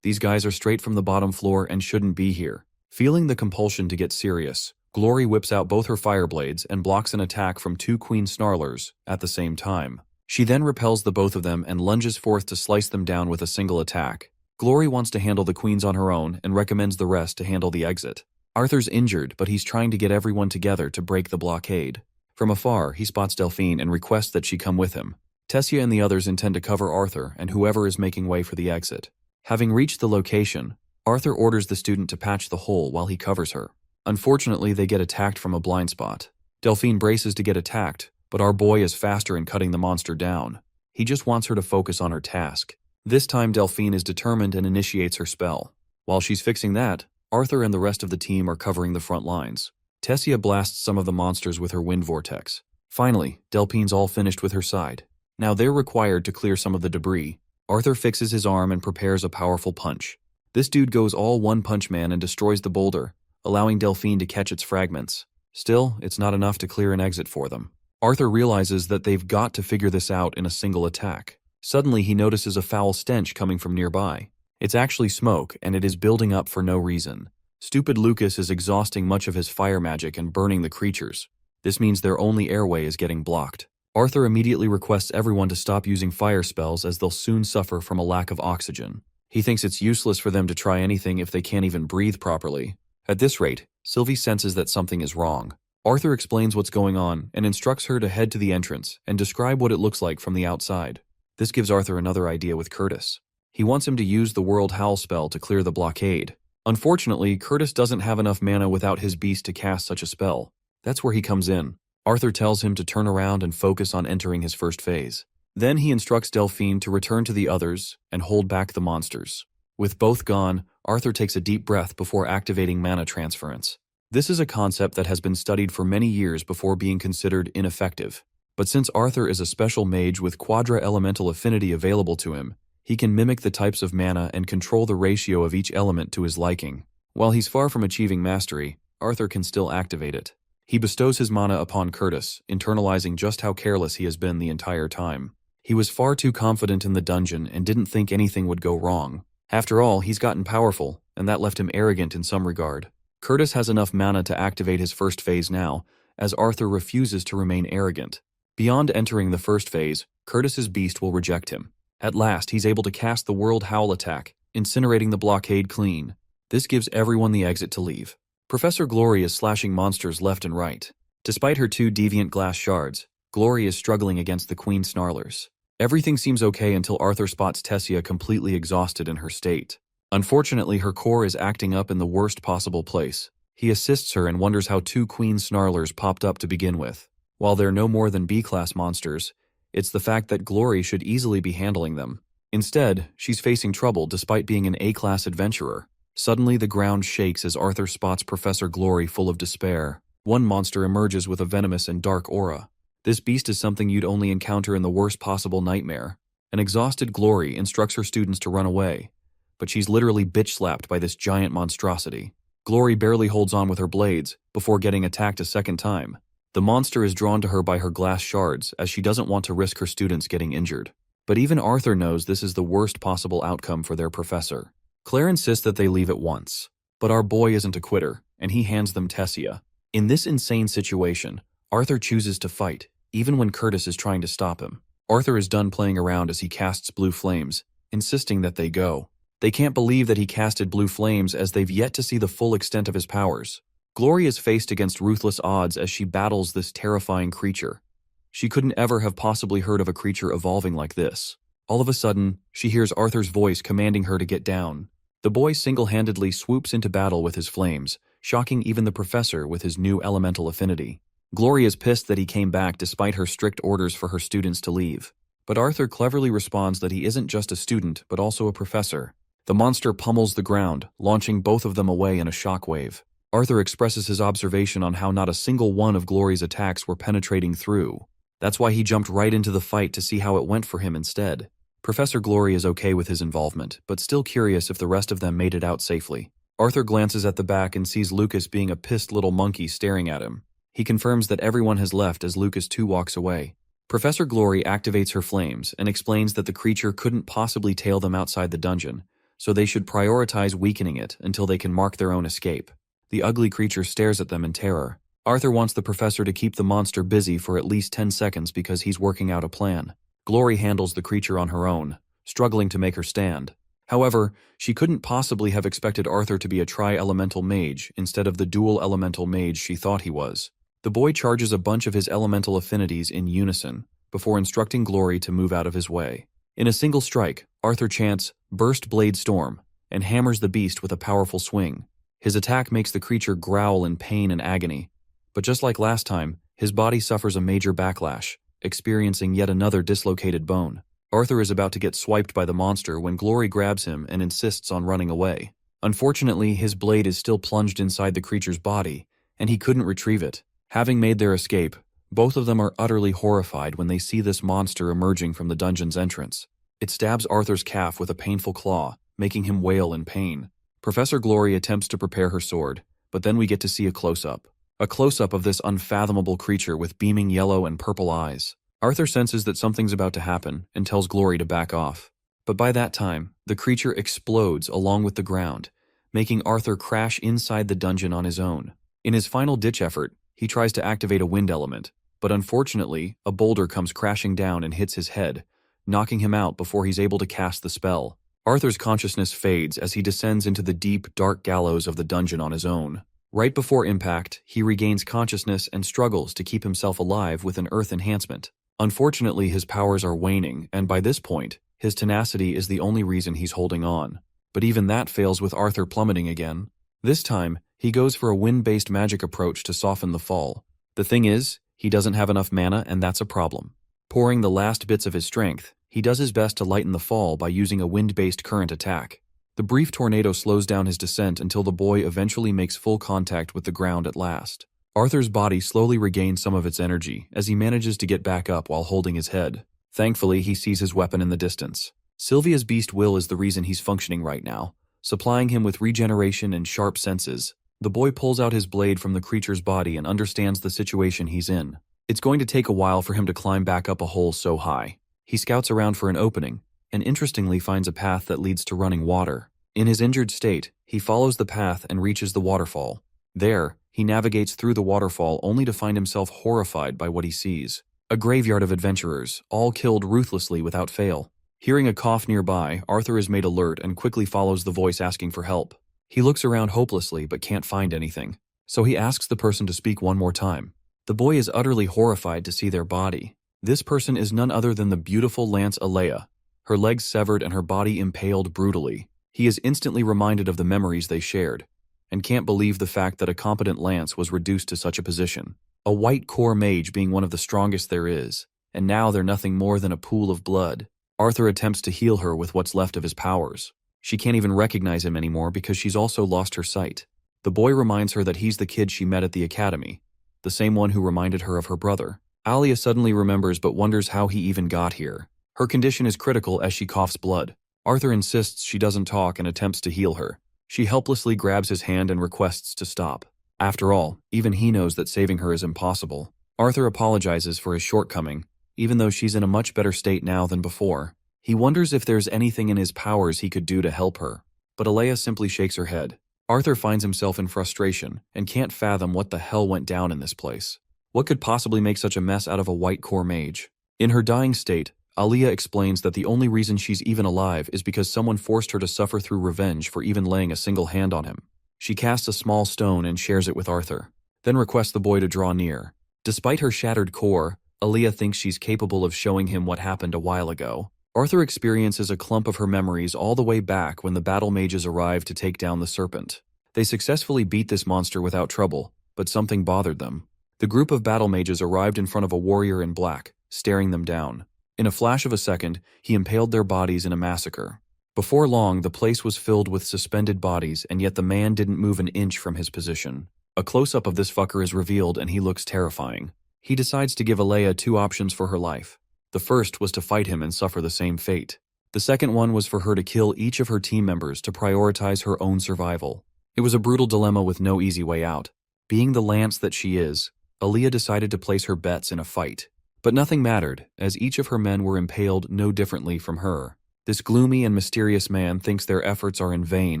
These guys are straight from the bottom floor and shouldn't be here. Feeling the compulsion to get serious, Glory whips out both her fire blades and blocks an attack from two queen snarlers at the same time. She then repels the both of them and lunges forth to slice them down with a single attack. Glory wants to handle the queens on her own and recommends the rest to handle the exit. Arthur's injured, but he's trying to get everyone together to break the blockade. From afar, he spots Delphine and requests that she come with him. Tessia and the others intend to cover Arthur and whoever is making way for the exit. Having reached the location, Arthur orders the student to patch the hole while he covers her. Unfortunately, they get attacked from a blind spot. Delphine braces to get attacked, but our boy is faster in cutting the monster down. He just wants her to focus on her task. This time, Delphine is determined and initiates her spell. While she's fixing that, Arthur and the rest of the team are covering the front lines. Tessia blasts some of the monsters with her wind vortex. Finally, Delphine's all finished with her side. Now they're required to clear some of the debris. Arthur fixes his arm and prepares a powerful punch. This dude goes all one-punch man and destroys the boulder, allowing Delphine to catch its fragments. Still, it's not enough to clear an exit for them. Arthur realizes that they've got to figure this out in a single attack. Suddenly, he notices a foul stench coming from nearby. It's actually smoke, and it is building up for no reason. Stupid Lucas is exhausting much of his fire magic and burning the creatures. This means their only airway is getting blocked. Arthur immediately requests everyone to stop using fire spells as they'll soon suffer from a lack of oxygen. He thinks it's useless for them to try anything if they can't even breathe properly. At this rate, Sylvie senses that something is wrong. Arthur explains what's going on and instructs her to head to the entrance and describe what it looks like from the outside. This gives Arthur another idea with Curtis. He wants him to use the World Howl spell to clear the blockade. Unfortunately, Curtis doesn't have enough mana without his beast to cast such a spell. That's where he comes in. Arthur tells him to turn around and focus on entering his first phase. Then he instructs Delphine to return to the others and hold back the monsters. With both gone, Arthur takes a deep breath before activating mana transference. This is a concept that has been studied for many years before being considered ineffective. But since Arthur is a special mage with quadra-elemental affinity available to him, he can mimic the types of mana and control the ratio of each element to his liking. While he's far from achieving mastery, Arthur can still activate it. He bestows his mana upon Curtis, internalizing just how careless he has been the entire time. He was far too confident in the dungeon and didn't think anything would go wrong. After all, he's gotten powerful, and that left him arrogant in some regard. Curtis has enough mana to activate his first phase now, as Arthur refuses to remain arrogant. Beyond entering the first phase, Curtis's beast will reject him. At last, he's able to cast the World Howl attack, incinerating the blockade clean. This gives everyone the exit to leave. Professor Glory is slashing monsters left and right. Despite her 2 deviant glass shards, Glory is struggling against the queen snarlers. Everything seems okay until Arthur spots Tessia completely exhausted in her state. Unfortunately, her core is acting up in the worst possible place. He assists her and wonders how 2 queen snarlers popped up to begin with. While they're no more than B-class monsters, it's the fact that Glory should easily be handling them. Instead, she's facing trouble despite being an A-class adventurer. Suddenly, the ground shakes as Arthur spots Professor Glory full of despair. One monster emerges with a venomous and dark aura. This beast is something you'd only encounter in the worst possible nightmare. An exhausted Glory instructs her students to run away, but she's literally bitch-slapped by this giant monstrosity. Glory barely holds on with her blades before getting attacked a second time. The monster is drawn to her by her glass shards as she doesn't want to risk her students getting injured. But even Arthur knows this is the worst possible outcome for their professor. Claire insists that they leave at once, but our boy isn't a quitter, and he hands them Tessia. In this insane situation, Arthur chooses to fight, even when Curtis is trying to stop him. Arthur is done playing around as he casts blue flames, insisting that they go. They can't believe that he casted blue flames as they've yet to see the full extent of his powers. Glory is faced against ruthless odds as she battles this terrifying creature. She couldn't ever have possibly heard of a creature evolving like this. All of a sudden, she hears Arthur's voice commanding her to get down. The boy single-handedly swoops into battle with his flames, shocking even the professor with his new elemental affinity. Glory is pissed that he came back despite her strict orders for her students to leave. But Arthur cleverly responds that he isn't just a student, but also a professor. The monster pummels the ground, launching both of them away in a shockwave. Arthur expresses his observation on how not a single one of Glory's attacks were penetrating through. That's why he jumped right into the fight to see how it went for him instead. Professor Glory is okay with his involvement, but still curious if the rest of them made it out safely. Arthur glances at the back and sees Lucas being a pissed little monkey staring at him. He confirms that everyone has left as Lucas too walks away. Professor Glory activates her flames and explains that the creature couldn't possibly tail them outside the dungeon, so they should prioritize weakening it until they can mark their own escape. The ugly creature stares at them in terror. Arthur wants the professor to keep the monster busy for at least 10 seconds because he's working out a plan. Glory handles the creature on her own, struggling to make her stand. However, she couldn't possibly have expected Arthur to be a tri-elemental mage instead of the dual-elemental mage she thought he was. The boy charges a bunch of his elemental affinities in unison, before instructing Glory to move out of his way. In a single strike, Arthur chants, "Burst Blade Storm," and hammers the beast with a powerful swing. His attack makes the creature growl in pain and agony. But just like last time, his body suffers a major backlash, experiencing yet another dislocated bone. Arthur is about to get swiped by the monster when Glory grabs him and insists on running away. Unfortunately, his blade is still plunged inside the creature's body, and he couldn't retrieve it. Having made their escape, both of them are utterly horrified when they see this monster emerging from the dungeon's entrance. It stabs Arthur's calf with a painful claw, making him wail in pain. Professor Glory attempts to prepare her sword, but then we get to see a close-up. A close-up of this unfathomable creature with beaming yellow and purple eyes. Arthur senses that something's about to happen and tells Glory to back off. But by that time, the creature explodes along with the ground, making Arthur crash inside the dungeon on his own. In his final ditch effort, he tries to activate a wind element, but unfortunately, a boulder comes crashing down and hits his head, knocking him out before he's able to cast the spell. Arthur's consciousness fades as he descends into the deep, dark gallows of the dungeon on his own. Right before impact, he regains consciousness and struggles to keep himself alive with an earth enhancement. Unfortunately, his powers are waning, and by this point, his tenacity is the only reason he's holding on. But even that fails with Arthur plummeting again. This time, he goes for a wind-based magic approach to soften the fall. The thing is, he doesn't have enough mana, and that's a problem. Pouring the last bits of his strength, he does his best to lighten the fall by using a wind-based current attack. The brief tornado slows down his descent until the boy eventually makes full contact with the ground at last. Arthur's body slowly regains some of its energy as he manages to get back up while holding his head. Thankfully, he sees his weapon in the distance. Sylvia's beast will is the reason he's functioning right now, supplying him with regeneration and sharp senses. The boy pulls out his blade from the creature's body and understands the situation he's in. It's going to take a while for him to climb back up a hole so high. He scouts around for an opening, and interestingly finds a path that leads to running water. In his injured state, he follows the path and reaches the waterfall. There, he navigates through the waterfall only to find himself horrified by what he sees. A graveyard of adventurers, all killed ruthlessly without fail. Hearing a cough nearby, Arthur is made alert and quickly follows the voice asking for help. He looks around hopelessly but can't find anything, so he asks the person to speak one more time. The boy is utterly horrified to see their body. This person is none other than the beautiful Lance Alea, her legs severed and her body impaled brutally. He is instantly reminded of the memories they shared, and can't believe the fact that a competent Lance was reduced to such a position. A white core mage being one of the strongest there is, and now they're nothing more than a pool of blood. Arthur attempts to heal her with what's left of his powers. She can't even recognize him anymore because she's also lost her sight. The boy reminds her that he's the kid she met at the academy, the same one who reminded her of her brother. Alia suddenly remembers but wonders how he even got here. Her condition is critical as she coughs blood. Arthur insists she doesn't talk and attempts to heal her. She helplessly grabs his hand and requests to stop. After all, even he knows that saving her is impossible. Arthur apologizes for his shortcoming, even though she's in a much better state now than before. He wonders if there's anything in his powers he could do to help her, but Alea simply shakes her head. Arthur finds himself in frustration and can't fathom what the hell went down in this place. What could possibly make such a mess out of a white core mage? In her dying state, Alia explains that the only reason she's even alive is because someone forced her to suffer through revenge for even laying a single hand on him. She casts a small stone and shares it with Arthur, then requests the boy to draw near. Despite her shattered core, Alia thinks she's capable of showing him what happened a while ago. Arthur experiences a clump of her memories all the way back when the battle mages arrived to take down the serpent. They successfully beat this monster without trouble, but something bothered them. The group of battle mages arrived in front of a warrior in black, staring them down. In a flash of a second, he impaled their bodies in a massacre. Before long, the place was filled with suspended bodies, and yet the man didn't move an inch from his position. A close-up of this fucker is revealed, and he looks terrifying. He decides to give Alea 2 options for her life. The first was to fight him and suffer the same fate. The second one was for her to kill each of her team members to prioritize her own survival. It was a brutal dilemma with no easy way out. Being the lance that she is, Alea decided to place her bets in a fight. But nothing mattered, as each of her men were impaled no differently from her. This gloomy and mysterious man thinks their efforts are in vain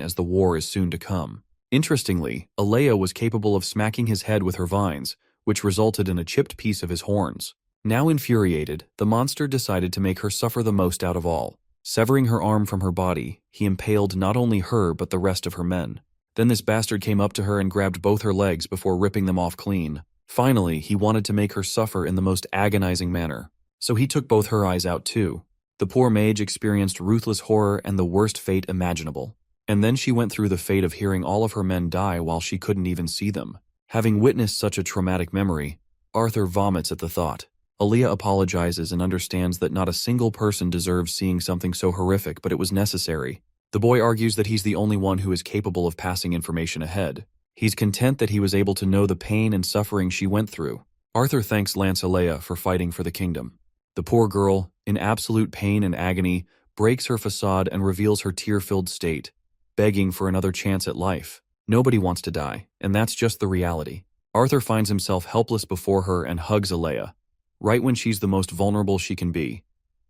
as the war is soon to come. Interestingly, Alea was capable of smacking his head with her vines, which resulted in a chipped piece of his horns. Now infuriated, the monster decided to make her suffer the most out of all. Severing her arm from her body, he impaled not only her but the rest of her men. Then this bastard came up to her and grabbed both her legs before ripping them off clean. Finally, he wanted to make her suffer in the most agonizing manner. So he took both her eyes out too. The poor mage experienced ruthless horror and the worst fate imaginable. And then she went through the fate of hearing all of her men die while she couldn't even see them. Having witnessed such a traumatic memory, Arthur vomits at the thought. Alea apologizes and understands that not a single person deserves seeing something so horrific, but it was necessary. The boy argues that he's the only one who is capable of passing information ahead. He's content that he was able to know the pain and suffering she went through. Arthur thanks Lance Alea for fighting for the kingdom. The poor girl, in absolute pain and agony, breaks her facade and reveals her tear-filled state, begging for another chance at life. Nobody wants to die, and that's just the reality. Arthur finds himself helpless before her and hugs Alea, right when she's the most vulnerable she can be,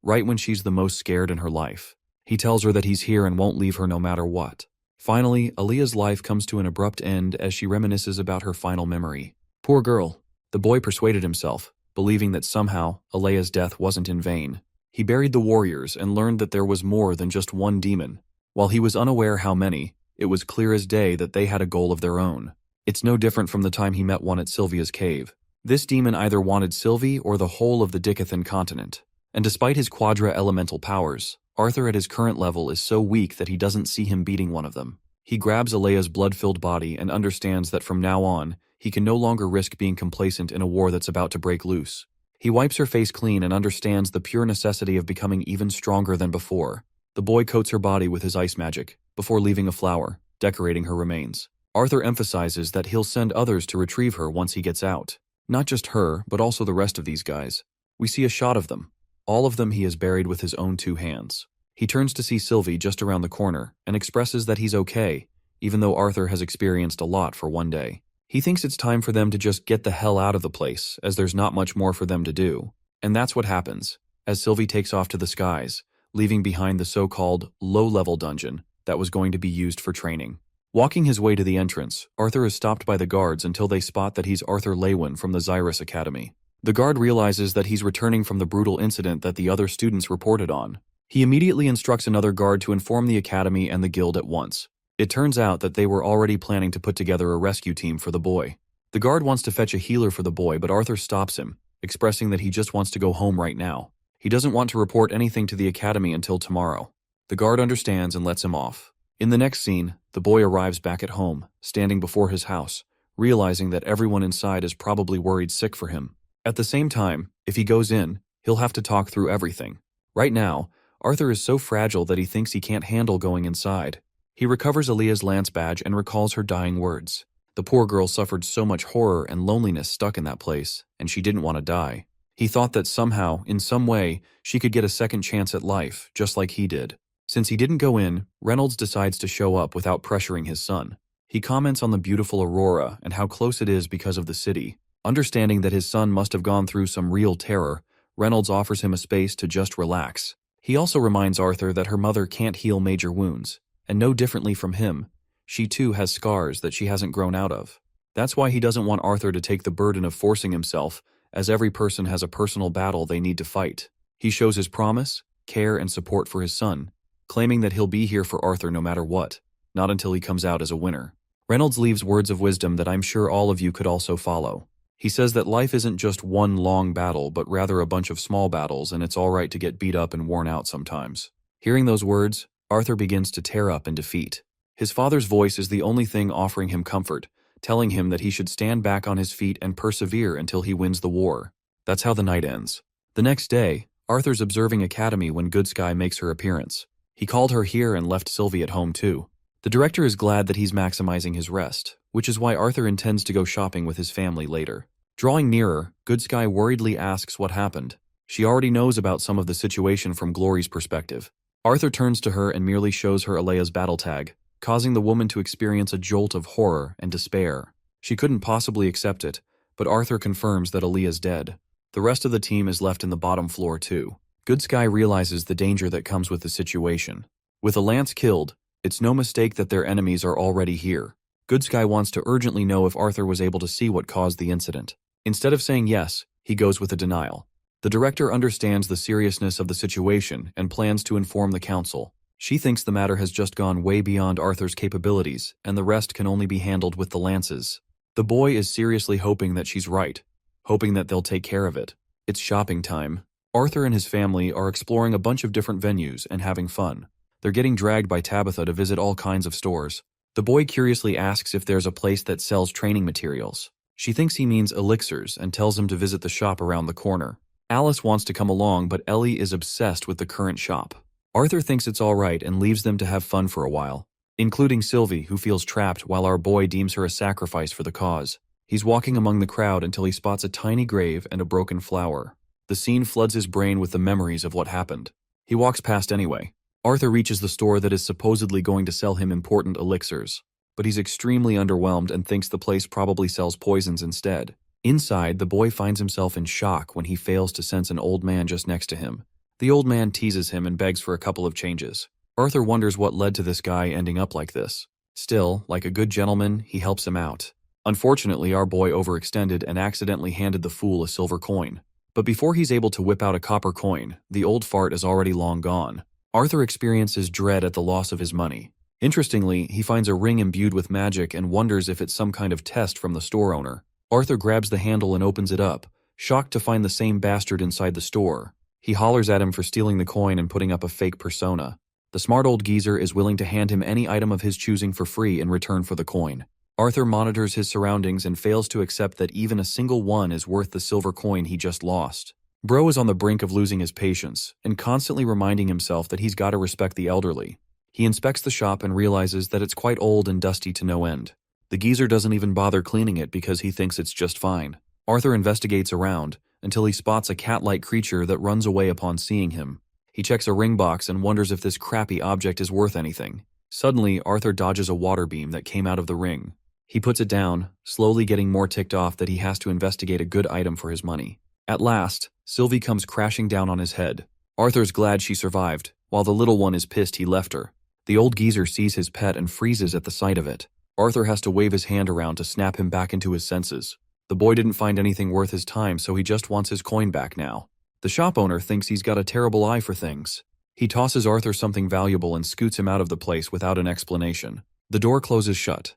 right when she's the most scared in her life. He tells her that he's here and won't leave her no matter what. Finally, Alea's life comes to an abrupt end as she reminisces about her final memory. Poor girl. The boy persuaded himself, believing that somehow Alea's death wasn't in vain. He buried the warriors and learned that there was more than just one demon. While he was unaware how many, it was clear as day that they had a goal of their own. It's no different from the time he met one at Sylvia's cave. This demon either wanted Sylvie or the whole of the Dicathan continent. And despite his quadra-elemental powers, Arthur at his current level is so weak that he doesn't see him beating one of them. He grabs Alea's blood-filled body and understands that from now on, he can no longer risk being complacent in a war that's about to break loose. He wipes her face clean and understands the pure necessity of becoming even stronger than before. The boy coats her body with his ice magic, before leaving a flower, decorating her remains. Arthur emphasizes that he'll send others to retrieve her once he gets out. Not just her, but also the rest of these guys. We see a shot of them. All of them he has buried with his own 2 hands. He turns to see Sylvie just around the corner and expresses that he's okay, even though Arthur has experienced a lot for one day. He thinks it's time for them to just get the hell out of the place, as there's not much more for them to do. And that's what happens, as Sylvie takes off to the skies, leaving behind the so-called low-level dungeon that was going to be used for training. Walking his way to the entrance, Arthur is stopped by the guards until they spot that he's Arthur Lewin from the Xyrus Academy. The guard realizes that he's returning from the brutal incident that the other students reported on. He immediately instructs another guard to inform the academy and the guild at once. It turns out that they were already planning to put together a rescue team for the boy. The guard wants to fetch a healer for the boy, but Arthur stops him, expressing that he just wants to go home right now. He doesn't want to report anything to the academy until tomorrow. The guard understands and lets him off. In the next scene, the boy arrives back at home, standing before his house, realizing that everyone inside is probably worried sick for him. At the same time, if he goes in, he'll have to talk through everything. Right now, Arthur is so fragile that he thinks he can't handle going inside. He recovers Alea's lance badge and recalls her dying words. The poor girl suffered so much horror and loneliness stuck in that place, and she didn't want to die. He thought that somehow, in some way, she could get a second chance at life, just like he did. Since he didn't go in, Reynolds decides to show up without pressuring his son. He comments on the beautiful Aurora and how close it is because of the city. Understanding that his son must have gone through some real terror, Reynolds offers him a space to just relax. He also reminds Arthur that her mother can't heal major wounds, and no differently from him, she too has scars that she hasn't grown out of. That's why he doesn't want Arthur to take the burden of forcing himself, as every person has a personal battle they need to fight. He shows his promise, care, and support for his son, claiming that he'll be here for Arthur no matter what, not until he comes out as a winner. Reynolds leaves words of wisdom that I'm sure all of you could also follow. He says that life isn't just one long battle, but rather a bunch of small battles, and it's all right to get beat up and worn out sometimes. Hearing those words, Arthur begins to tear up in defeat. His father's voice is the only thing offering him comfort, telling him that he should stand back on his feet and persevere until he wins the war. That's how the night ends. The next day, Arthur's observing Academy when Good Sky makes her appearance. He called her here and left Sylvie at home too. The director is glad that he's maximizing his rest, which is why Arthur intends to go shopping with his family later. Drawing nearer, Good Sky worriedly asks what happened. She already knows about some of the situation from Glory's perspective. Arthur turns to her and merely shows her Alea's battle tag, causing the woman to experience a jolt of horror and despair. She couldn't possibly accept it, but Arthur confirms that Alea's dead. The rest of the team is left in the bottom floor too. Good Sky realizes the danger that comes with the situation. With a lance killed, it's no mistake that their enemies are already here. Good Sky wants to urgently know if Arthur was able to see what caused the incident. Instead of saying yes, he goes with a denial. The director understands the seriousness of the situation and plans to inform the council. She thinks the matter has just gone way beyond Arthur's capabilities, and the rest can only be handled with the lances. The boy is seriously hoping that she's right, hoping that they'll take care of it. It's shopping time. Arthur and his family are exploring a bunch of different venues and having fun. They're getting dragged by Tabitha to visit all kinds of stores. The boy curiously asks if there's a place that sells training materials. She thinks he means elixirs and tells him to visit the shop around the corner. Alice wants to come along, but Ellie is obsessed with the current shop. Arthur thinks it's all right and leaves them to have fun for a while, including Sylvie, who feels trapped while our boy deems her a sacrifice for the cause. He's walking among the crowd until he spots a tiny grave and a broken flower. The scene floods his brain with the memories of what happened. He walks past anyway. Arthur reaches the store that is supposedly going to sell him important elixirs, but he's extremely underwhelmed and thinks the place probably sells poisons instead. Inside, the boy finds himself in shock when he fails to sense an old man just next to him. The old man teases him and begs for a couple of changes. Arthur wonders what led to this guy ending up like this. Still, like a good gentleman, he helps him out. Unfortunately, our boy overextended and accidentally handed the fool a silver coin. But before he's able to whip out a copper coin, the old fart is already long gone. Arthur experiences dread at the loss of his money. Interestingly, he finds a ring imbued with magic and wonders if it's some kind of test from the store owner. Arthur grabs the handle and opens it up, shocked to find the same bastard inside the store. He hollers at him for stealing the coin and putting up a fake persona. The smart old geezer is willing to hand him any item of his choosing for free in return for the coin. Arthur monitors his surroundings and fails to accept that even a single one is worth the silver coin he just lost. Bro is on the brink of losing his patience and constantly reminding himself that he's got to respect the elderly. He inspects the shop and realizes that it's quite old and dusty to no end. The geezer doesn't even bother cleaning it because he thinks it's just fine. Arthur investigates around until he spots a cat-like creature that runs away upon seeing him. He checks a ring box and wonders if this crappy object is worth anything. Suddenly, Arthur dodges a water beam that came out of the ring. He puts it down, slowly getting more ticked off that he has to investigate a good item for his money. At last, Sylvie comes crashing down on his head. Arthur's glad she survived, while the little one is pissed he left her. The old geezer sees his pet and freezes at the sight of it. Arthur has to wave his hand around to snap him back into his senses. The boy didn't find anything worth his time, so he just wants his coin back now. The shop owner thinks he's got a terrible eye for things. He tosses Arthur something valuable and scoots him out of the place without an explanation. The door closes shut,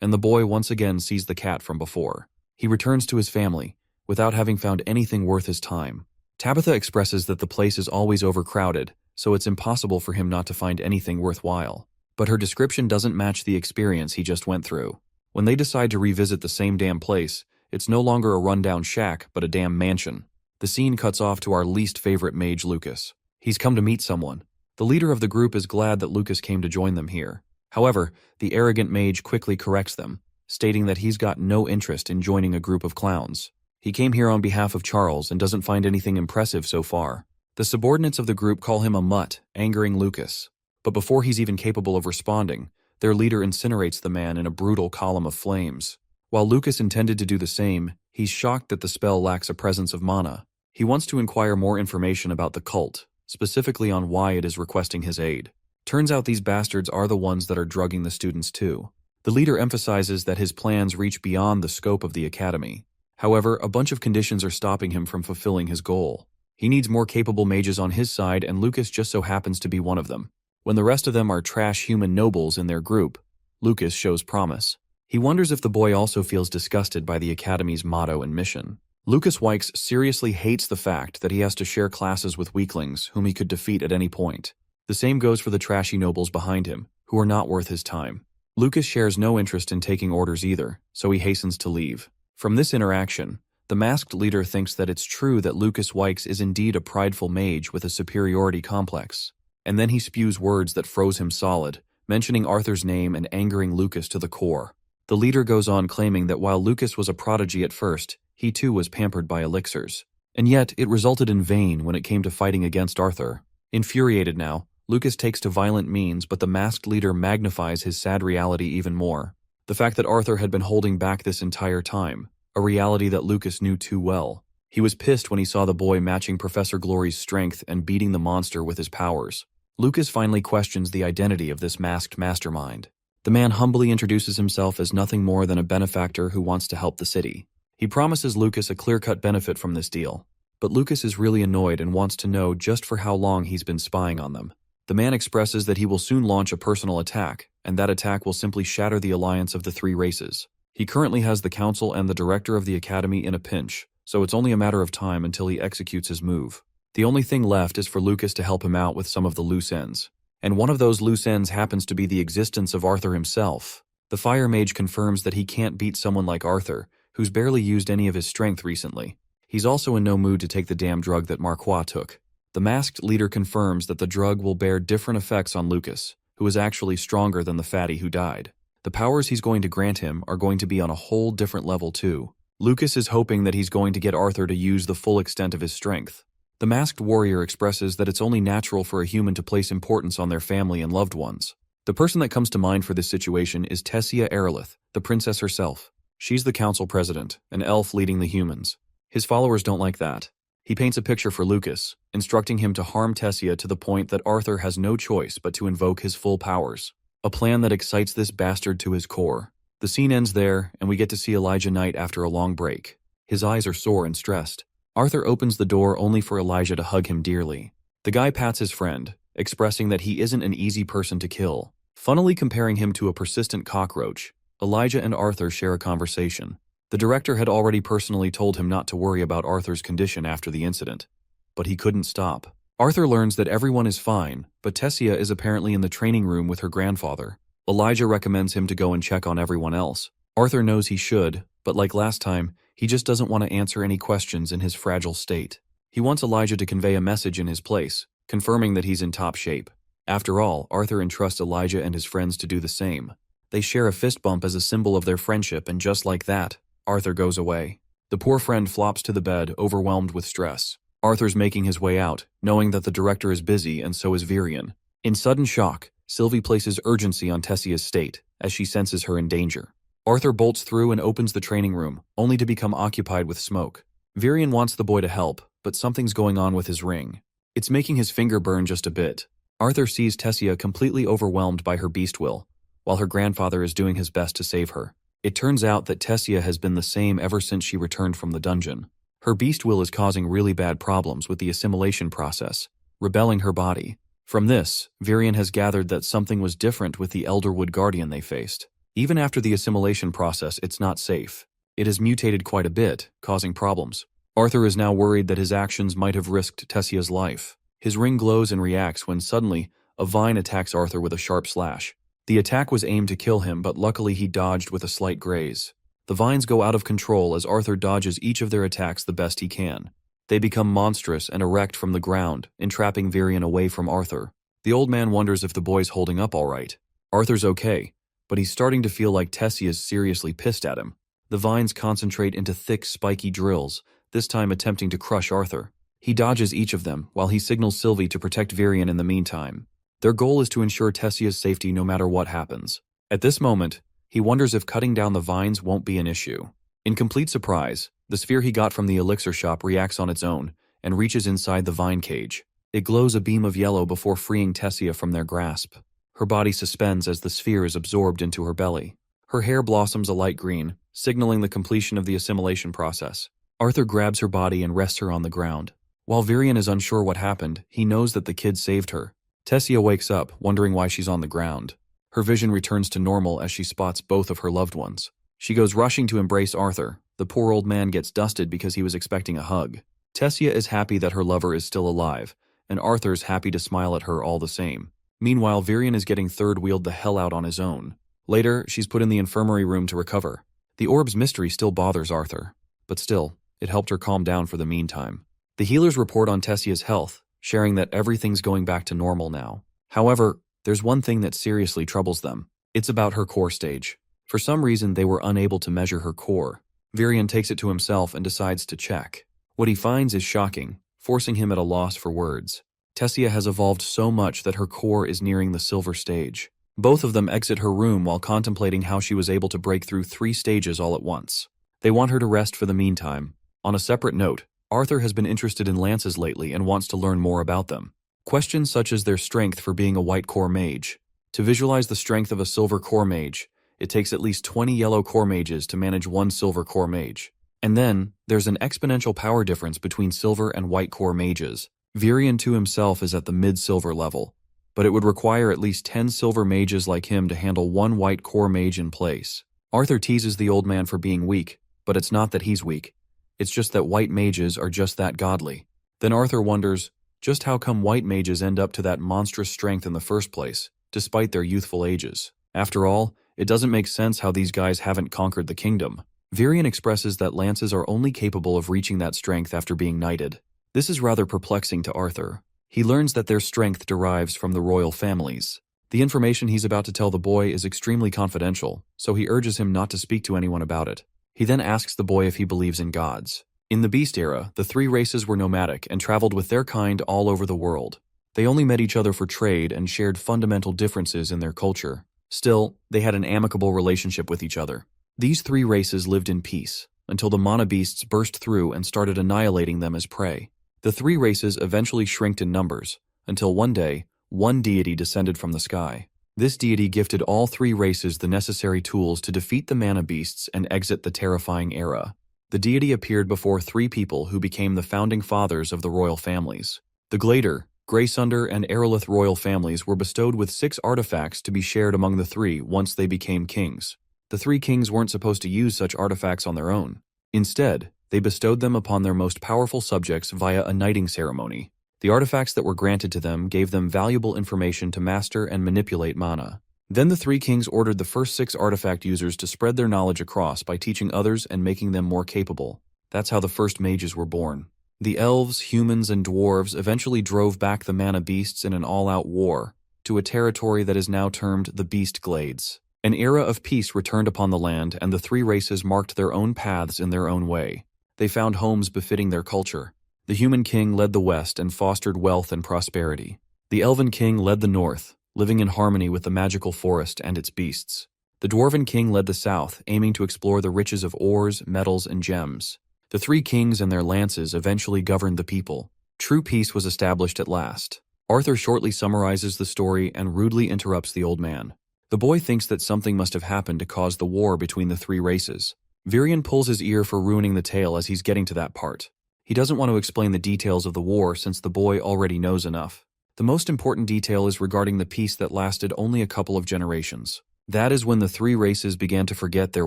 and the boy once again sees the cat from before. He returns to his family, without having found anything worth his time. Tabitha expresses that the place is always overcrowded, so it's impossible for him not to find anything worthwhile. But her description doesn't match the experience he just went through. When they decide to revisit the same damn place, it's no longer a rundown shack, but a damn mansion. The scene cuts off to our least favorite mage, Lucas. He's come to meet someone. The leader of the group is glad that Lucas came to join them here. However, the arrogant mage quickly corrects them, stating that he's got no interest in joining a group of clowns. He came here on behalf of Charles and doesn't find anything impressive so far. The subordinates of the group call him a mutt, angering Lucas. But before he's even capable of responding, their leader incinerates the man in a brutal column of flames. While Lucas intended to do the same, he's shocked that the spell lacks a presence of mana. He wants to inquire more information about the cult, specifically on why it is requesting his aid. Turns out these bastards are the ones that are drugging the students too. The leader emphasizes that his plans reach beyond the scope of the academy. However, a bunch of conditions are stopping him from fulfilling his goal. He needs more capable mages on his side, and Lucas just so happens to be one of them. When the rest of them are trash human nobles in their group, Lucas shows promise. He wonders if the boy also feels disgusted by the academy's motto and mission. Lucas Wykes seriously hates the fact that he has to share classes with weaklings whom he could defeat at any point. The same goes for the trashy nobles behind him, who are not worth his time. Lucas shares no interest in taking orders either, so he hastens to leave. From this interaction, the masked leader thinks that it's true that Lucas Wykes is indeed a prideful mage with a superiority complex. And then he spews words that froze him solid, mentioning Arthur's name and angering Lucas to the core. The leader goes on claiming that while Lucas was a prodigy at first, he too was pampered by elixirs. And yet, it resulted in vain when it came to fighting against Arthur. Infuriated now, Lucas takes to violent means, but the masked leader magnifies his sad reality even more. The fact that Arthur had been holding back this entire time, a reality that Lucas knew too well. He was pissed when he saw the boy matching Professor Glory's strength and beating the monster with his powers. Lucas finally questions the identity of this masked mastermind. The man humbly introduces himself as nothing more than a benefactor who wants to help the city. He promises Lucas a clear-cut benefit from this deal, but Lucas is really annoyed and wants to know just for how long he's been spying on them. The man expresses that he will soon launch a personal attack, and that attack will simply shatter the alliance of the three races. He currently has the council and the director of the academy in a pinch, so it's only a matter of time until he executes his move. The only thing left is for Lucas to help him out with some of the loose ends. And one of those loose ends happens to be the existence of Arthur himself. The fire mage confirms that he can't beat someone like Arthur, who's barely used any of his strength recently. He's also in no mood to take the damn drug that Manhwa took. The masked leader confirms that the drug will bear different effects on Lucas, who is actually stronger than the fatty who died. The powers he's going to grant him are going to be on a whole different level too. Lucas is hoping that he's going to get Arthur to use the full extent of his strength. The masked warrior expresses that it's only natural for a human to place importance on their family and loved ones. The person that comes to mind for this situation is Tessia Aerolith, the princess herself. She's the council president, an elf leading the humans. His followers don't like that. He paints a picture for Lucas, instructing him to harm Tessia to the point that Arthur has no choice but to invoke his full powers. A plan that excites this bastard to his core. The scene ends there, and we get to see Elijah Knight after a long break. His eyes are sore and stressed. Arthur opens the door only for Elijah to hug him dearly. The guy pats his friend, expressing that he isn't an easy person to kill. Funnily comparing him to a persistent cockroach, Elijah and Arthur share a conversation. The director had already personally told him not to worry about Arthur's condition after the incident. But he couldn't stop. Arthur learns that everyone is fine, but Tessia is apparently in the training room with her grandfather. Elijah recommends him to go and check on everyone else. Arthur knows he should, but like last time, he just doesn't want to answer any questions in his fragile state. He wants Elijah to convey a message in his place, confirming that he's in top shape. After all, Arthur entrusts Elijah and his friends to do the same. They share a fist bump as a symbol of their friendship, and just like that, Arthur goes away. The poor friend flops to the bed, overwhelmed with stress. Arthur's making his way out, knowing that the director is busy and so is Virion. In sudden shock, Sylvie places urgency on Tessia's state, as she senses her in danger. Arthur bolts through and opens the training room, only to become occupied with smoke. Virion wants the boy to help, but something's going on with his ring. It's making his finger burn just a bit. Arthur sees Tessia completely overwhelmed by her beast will, while her grandfather is doing his best to save her. It turns out that Tessia has been the same ever since she returned from the dungeon. Her beast will is causing really bad problems with the assimilation process, rebelling her body. From this, Virion has gathered that something was different with the Elderwood Guardian they faced. Even after the assimilation process, it's not safe. It has mutated quite a bit, causing problems. Arthur is now worried that his actions might have risked Tessia's life. His ring glows and reacts when suddenly, a vine attacks Arthur with a sharp slash. The attack was aimed to kill him, but luckily he dodged with a slight graze. The vines go out of control as Arthur dodges each of their attacks the best he can. They become monstrous and erect from the ground, entrapping Virion away from Arthur. The old man wonders if the boy's holding up all right. Arthur's okay, but he's starting to feel like Tessie is seriously pissed at him. The vines concentrate into thick, spiky drills, this time attempting to crush Arthur. He dodges each of them, while he signals Sylvie to protect Virion in the meantime. Their goal is to ensure Tessia's safety no matter what happens. At this moment, he wonders if cutting down the vines won't be an issue. In complete surprise, the sphere he got from the elixir shop reacts on its own and reaches inside the vine cage. It glows a beam of yellow before freeing Tessia from their grasp. Her body suspends as the sphere is absorbed into her belly. Her hair blossoms a light green, signaling the completion of the assimilation process. Arthur grabs her body and rests her on the ground. While Virion is unsure what happened, he knows that the kid saved her. Tessia wakes up, wondering why she's on the ground. Her vision returns to normal as she spots both of her loved ones. She goes rushing to embrace Arthur. The poor old man gets dusted because he was expecting a hug. Tessia is happy that her lover is still alive, and Arthur's happy to smile at her all the same. Meanwhile, Virion is getting third-wheeled the hell out on his own. Later, she's put in the infirmary room to recover. The orb's mystery still bothers Arthur, but still, it helped her calm down for the meantime. The healers report on Tessia's health, sharing that everything's going back to normal now. However, there's one thing that seriously troubles them. It's about her core stage. For some reason, they were unable to measure her core. Virion takes it to himself and decides to check. What he finds is shocking, forcing him at a loss for words. Tessia has evolved so much that her core is nearing the silver stage. Both of them exit her room while contemplating how she was able to break through 3 stages all at once. They want her to rest for the meantime. On a separate note, Arthur has been interested in lances lately and wants to learn more about them. Questions such as their strength for being a white core mage. To visualize the strength of a silver core mage, it takes at least 20 yellow core mages to manage one silver core mage. And then, there's an exponential power difference between silver and white core mages. Virion to himself is at the mid-silver level, but it would require at least 10 silver mages like him to handle one white core mage in place. Arthur teases the old man for being weak, but it's not that he's weak. It's just that white mages are just that godly. Then Arthur wonders, just how come white mages end up to that monstrous strength in the first place, despite their youthful ages? After all, it doesn't make sense how these guys haven't conquered the kingdom. Virion expresses that lances are only capable of reaching that strength after being knighted. This is rather perplexing to Arthur. He learns that their strength derives from the royal families. The information he's about to tell the boy is extremely confidential, so he urges him not to speak to anyone about it. He then asks the boy if he believes in gods. In the Beast era, the 3 races were nomadic and traveled with their kind all over the world. They only met each other for trade and shared fundamental differences in their culture. Still, they had an amicable relationship with each other. These 3 races lived in peace, until the mana beasts burst through and started annihilating them as prey. The 3 races eventually shrinked in numbers, until one day, one deity descended from the sky. This deity gifted all 3 races the necessary tools to defeat the mana beasts and exit the terrifying era. The deity appeared before 3 people who became the founding fathers of the royal families. The Glader, Greysunder, and Aerolith royal families were bestowed with 6 artifacts to be shared among the 3 once they became kings. The 3 kings weren't supposed to use such artifacts on their own. Instead, they bestowed them upon their most powerful subjects via a knighting ceremony. The artifacts that were granted to them gave them valuable information to master and manipulate mana. Then the 3 kings ordered the first 6 artifact users to spread their knowledge across by teaching others and making them more capable. That's how the first mages were born. The elves, humans, and dwarves eventually drove back the mana beasts in an all-out war to a territory that is now termed the Beast Glades. An era of peace returned upon the land, and the 3 races marked their own paths in their own way. They found homes befitting their culture. The human king led the west and fostered wealth and prosperity. The elven king led the north, living in harmony with the magical forest and its beasts. The dwarven king led the south, aiming to explore the riches of ores, metals, and gems. The 3 kings and their lances eventually governed the people. True peace was established at last. Arthur shortly summarizes the story and rudely interrupts the old man. The boy thinks that something must have happened to cause the war between the 3 races. Virion pulls his ear for ruining the tale as he's getting to that part. He doesn't want to explain the details of the war since the boy already knows enough. The most important detail is regarding the peace that lasted only a couple of generations. That is when the 3 races began to forget their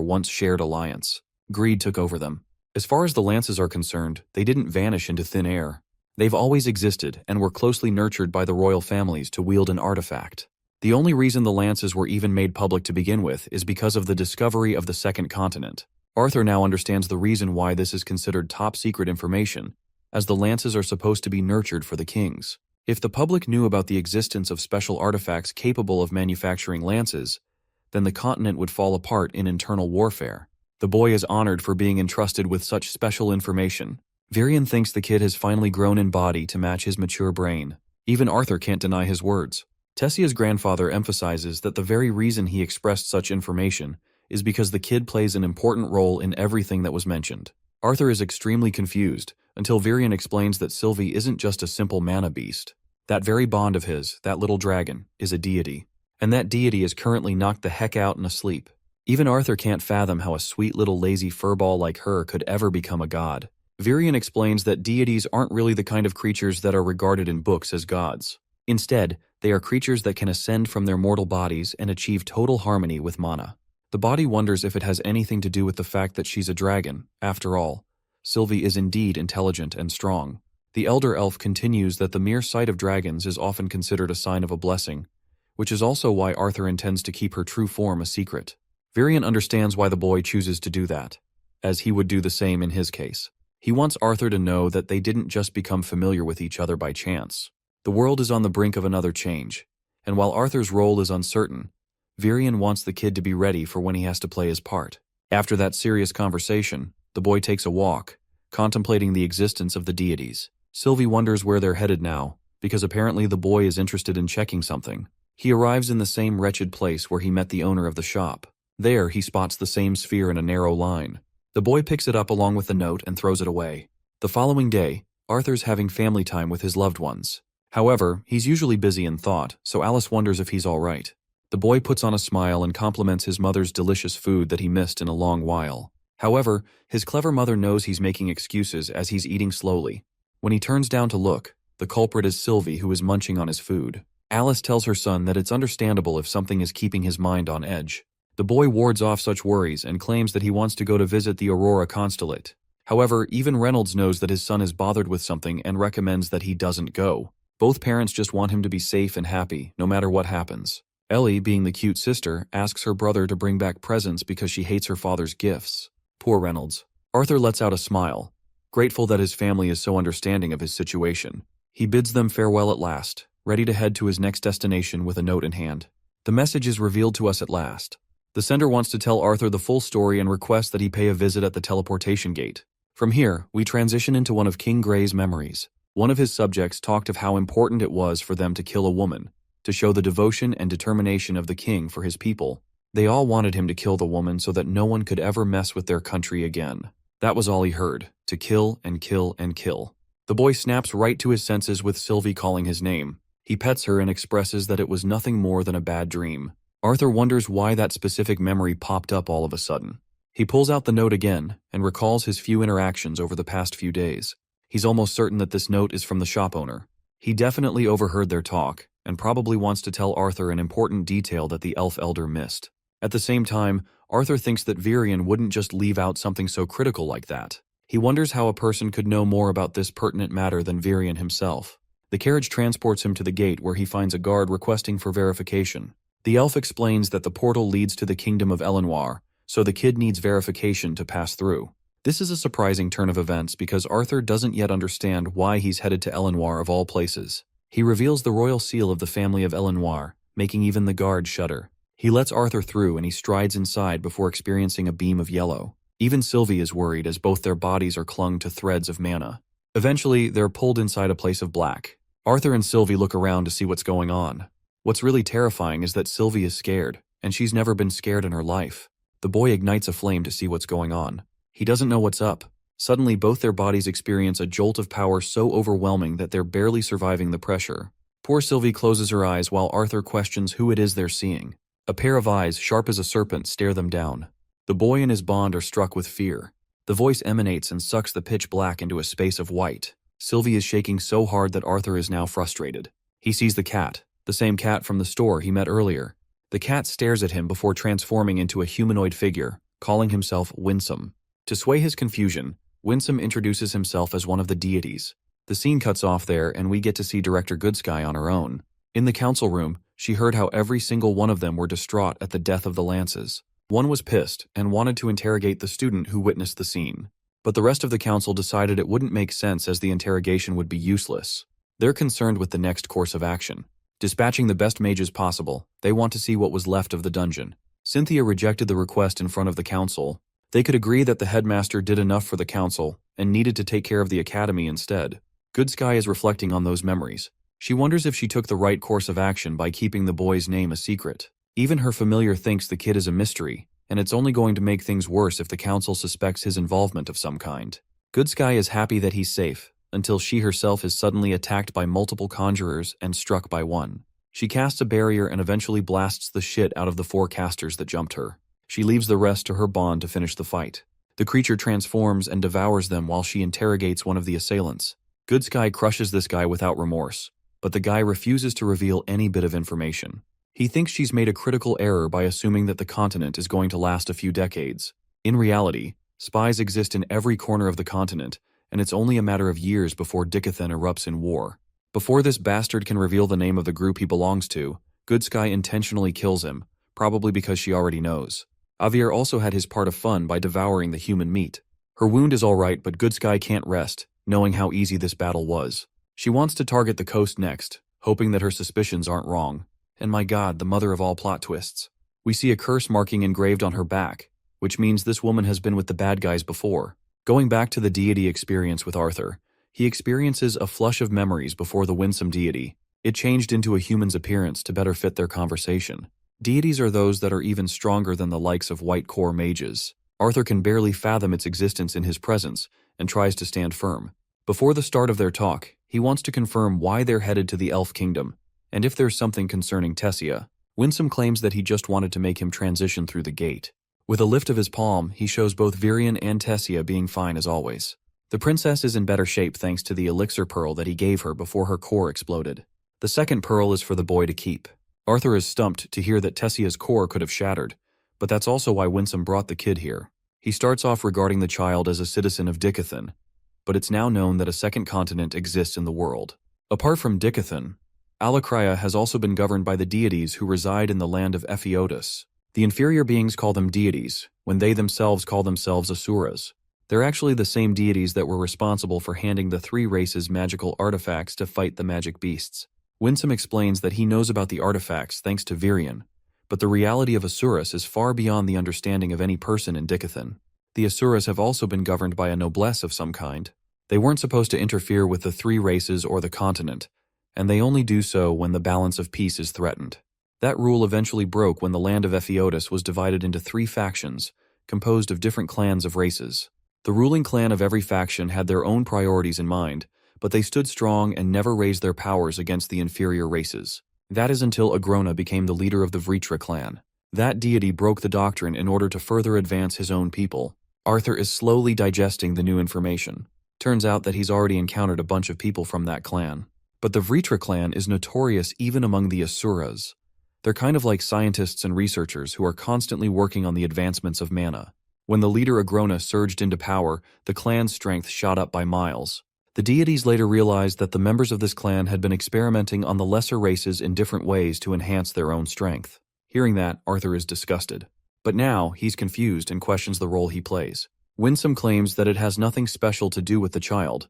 once shared alliance. Greed took over them. As far as the lances are concerned, they didn't vanish into thin air. They've always existed and were closely nurtured by the royal families to wield an artifact. The only reason the lances were even made public to begin with is because of the discovery of the second continent. Arthur now understands the reason why this is considered top-secret information, as the lances are supposed to be nurtured for the kings. If the public knew about the existence of special artifacts capable of manufacturing lances, then the continent would fall apart in internal warfare. The boy is honored for being entrusted with such special information. Virion thinks the kid has finally grown in body to match his mature brain. Even Arthur can't deny his words. Tessia's grandfather emphasizes that the very reason he expressed such information is because the kid plays an important role in everything that was mentioned. Arthur is extremely confused until Virion explains that Sylvie isn't just a simple mana beast. That very bond of his, that little dragon, is a deity. And that deity is currently knocked the heck out and asleep. Even Arthur can't fathom how a sweet little lazy furball like her could ever become a god. Virion explains that deities aren't really the kind of creatures that are regarded in books as gods. Instead, they are creatures that can ascend from their mortal bodies and achieve total harmony with mana. The body wonders if it has anything to do with the fact that she's a dragon. After all, Sylvie is indeed intelligent and strong. The elder elf continues that the mere sight of dragons is often considered a sign of a blessing, which is also why Arthur intends to keep her true form a secret. Virian understands why the boy chooses to do that, as he would do the same in his case. He wants Arthur to know that they didn't just become familiar with each other by chance. The world is on the brink of another change, and while Arthur's role is uncertain, Virian wants the kid to be ready for when he has to play his part. After that serious conversation, the boy takes a walk, contemplating the existence of the deities. Sylvie wonders where they're headed now, because apparently the boy is interested in checking something. He arrives in the same wretched place where he met the owner of the shop. There, he spots the same sphere in a narrow line. The boy picks it up along with the note and throws it away. The following day, Arthur's having family time with his loved ones. However, he's usually busy in thought, so Alice wonders if he's all right. The boy puts on a smile and compliments his mother's delicious food that he missed in a long while. However, his clever mother knows he's making excuses as he's eating slowly. When he turns down to look, the culprit is Sylvie, who is munching on his food. Alice tells her son that it's understandable if something is keeping his mind on edge. The boy wards off such worries and claims that he wants to go to visit the Aurora constellate. However, even Reynolds knows that his son is bothered with something and recommends that he doesn't go. Both parents just want him to be safe and happy, no matter what happens. Ellie, being the cute sister, asks her brother to bring back presents because she hates her father's gifts. Poor Reynolds. Arthur lets out a smile, grateful that his family is so understanding of his situation. He bids them farewell at last, ready to head to his next destination with a note in hand. The message is revealed to us at last. The sender wants to tell Arthur the full story and requests that he pay a visit at the teleportation gate. From here, we transition into one of King Gray's memories. One of his subjects talked of how important it was for them to kill a woman, to show the devotion and determination of the king for his people. They all wanted him to kill the woman so that no one could ever mess with their country again. That was all he heard, to kill and kill and kill. The boy snaps right to his senses with Sylvie calling his name. He pets her and expresses that it was nothing more than a bad dream. Arthur wonders why that specific memory popped up all of a sudden. He pulls out the note again and recalls his few interactions over the past few days. He's almost certain that this note is from the shop owner. He definitely overheard their talk and probably wants to tell Arthur an important detail that the elf elder missed. At the same time, Arthur thinks that Virian wouldn't just leave out something so critical like that. He wonders how a person could know more about this pertinent matter than Virian himself. The carriage transports him to the gate where he finds a guard requesting for verification. The elf explains that the portal leads to the kingdom of Elenoir, so the kid needs verification to pass through. This is a surprising turn of events because Arthur doesn't yet understand why he's headed to Elenoir of all places. He reveals the royal seal of the family of Elenoir, making even the guard shudder. He lets Arthur through and he strides inside before experiencing a beam of yellow. Even Sylvie is worried as both their bodies are clung to threads of mana. Eventually, they're pulled inside a place of black. Arthur and Sylvie look around to see what's going on. What's really terrifying is that Sylvie is scared, and she's never been scared in her life. The boy ignites a flame to see what's going on. He doesn't know what's up. Suddenly, both their bodies experience a jolt of power so overwhelming that they're barely surviving the pressure. Poor Sylvie closes her eyes while Arthur questions who it is they're seeing. A pair of eyes, sharp as a serpent, stare them down. The boy and his bond are struck with fear. The voice emanates and sucks the pitch black into a space of white. Sylvie is shaking so hard that Arthur is now frustrated. He sees the cat, the same cat from the store he met earlier. The cat stares at him before transforming into a humanoid figure, calling himself Winsome. To sway his confusion, Winsome introduces himself as one of the deities. The scene cuts off there and we get to see Director Goodsky on her own. In the council room, she heard how every single one of them were distraught at the death of the Lances. One was pissed and wanted to interrogate the student who witnessed the scene. But the rest of the council decided it wouldn't make sense as the interrogation would be useless. They're concerned with the next course of action. Dispatching the best mages possible, they want to see what was left of the dungeon. Cynthia rejected the request in front of the council. They could agree that the headmaster did enough for the council and needed to take care of the academy instead. Goodsky is reflecting on those memories. She wonders if she took the right course of action by keeping the boy's name a secret. Even her familiar thinks the kid is a mystery, and it's only going to make things worse if the council suspects his involvement of some kind. Goodsky is happy that he's safe, until she herself is suddenly attacked by multiple conjurers and struck by one. She casts a barrier and eventually blasts the shit out of the 4 casters that jumped her. She leaves the rest to her bond to finish the fight. The creature transforms and devours them while she interrogates one of the assailants. Goodsky crushes this guy without remorse, but the guy refuses to reveal any bit of information. He thinks she's made a critical error by assuming that the continent is going to last a few decades. In reality, spies exist in every corner of the continent, and it's only a matter of years before Dickathen erupts in war. Before this bastard can reveal the name of the group he belongs to, Good Sky intentionally kills him, probably because she already knows. Javier also had his part of fun by devouring the human meat. Her wound is alright, but Good Sky can't rest, knowing how easy this battle was. She wants to target the coast next, hoping that her suspicions aren't wrong. And my god, the mother of all plot twists. We see a curse marking engraved on her back, which means this woman has been with the bad guys before. Going back to the deity experience with Arthur, he experiences a flush of memories before the winsome deity. It changed into a human's appearance to better fit their conversation. Deities are those that are even stronger than the likes of white core mages. Arthur can barely fathom its existence in his presence and tries to stand firm. Before the start of their talk, he wants to confirm why they're headed to the elf kingdom, and if there's something concerning Tessia. Winsome claims that he just wanted to make him transition through the gate. With a lift of his palm, he shows both Virion and Tessia being fine as always. The princess is in better shape thanks to the elixir pearl that he gave her before her core exploded. The second pearl is for the boy to keep. Arthur is stumped to hear that Tessia's core could have shattered, but that's also why Winsome brought the kid here. He starts off regarding the child as a citizen of Dickathon, but it's now known that a second continent exists in the world. Apart from Dickathon, Alakria has also been governed by the deities who reside in the land of Epheotus. The inferior beings call them deities, when they themselves call themselves Asuras. They're actually the same deities that were responsible for handing the three races magical artifacts to fight the magic beasts. Winsome explains that he knows about the artifacts thanks to Virion, but the reality of Asuras is far beyond the understanding of any person in Dickathon. The Asuras have also been governed by a noblesse of some kind. They weren't supposed to interfere with the three races or the continent, and they only do so when the balance of peace is threatened. That rule eventually broke when the land of Epheotus was divided into three factions, composed of different clans of races. The ruling clan of every faction had their own priorities in mind, but they stood strong and never raised their powers against the inferior races. That is until Agrona became the leader of the Vritra clan. That deity broke the doctrine in order to further advance his own people. Arthur is slowly digesting the new information. Turns out that he's already encountered a bunch of people from that clan. But the Vritra clan is notorious even among the Asuras. They're kind of like scientists and researchers who are constantly working on the advancements of mana. When the leader Agrona surged into power, the clan's strength shot up by miles. The deities later realized that the members of this clan had been experimenting on the lesser races in different ways to enhance their own strength. Hearing that, Arthur is disgusted. But now, he's confused and questions the role he plays. Winsome claims that it has nothing special to do with the child,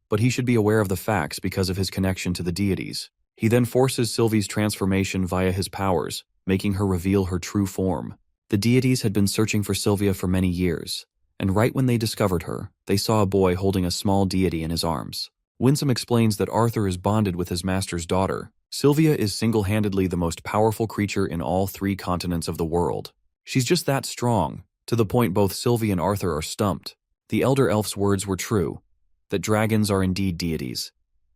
but he should be aware of the facts because of his connection to the deities. He then forces Sylvie's transformation via his powers, making her reveal her true form. The deities had been searching for Sylvia for many years, and right when they discovered her, they saw a boy holding a small deity in his arms. Winsome explains that Arthur is bonded with his master's daughter. Sylvia is single-handedly the most powerful creature in all three continents of the world. She's just that strong, to the point both Sylvie and Arthur are stumped. The elder elf's words were true, that dragons are indeed deities,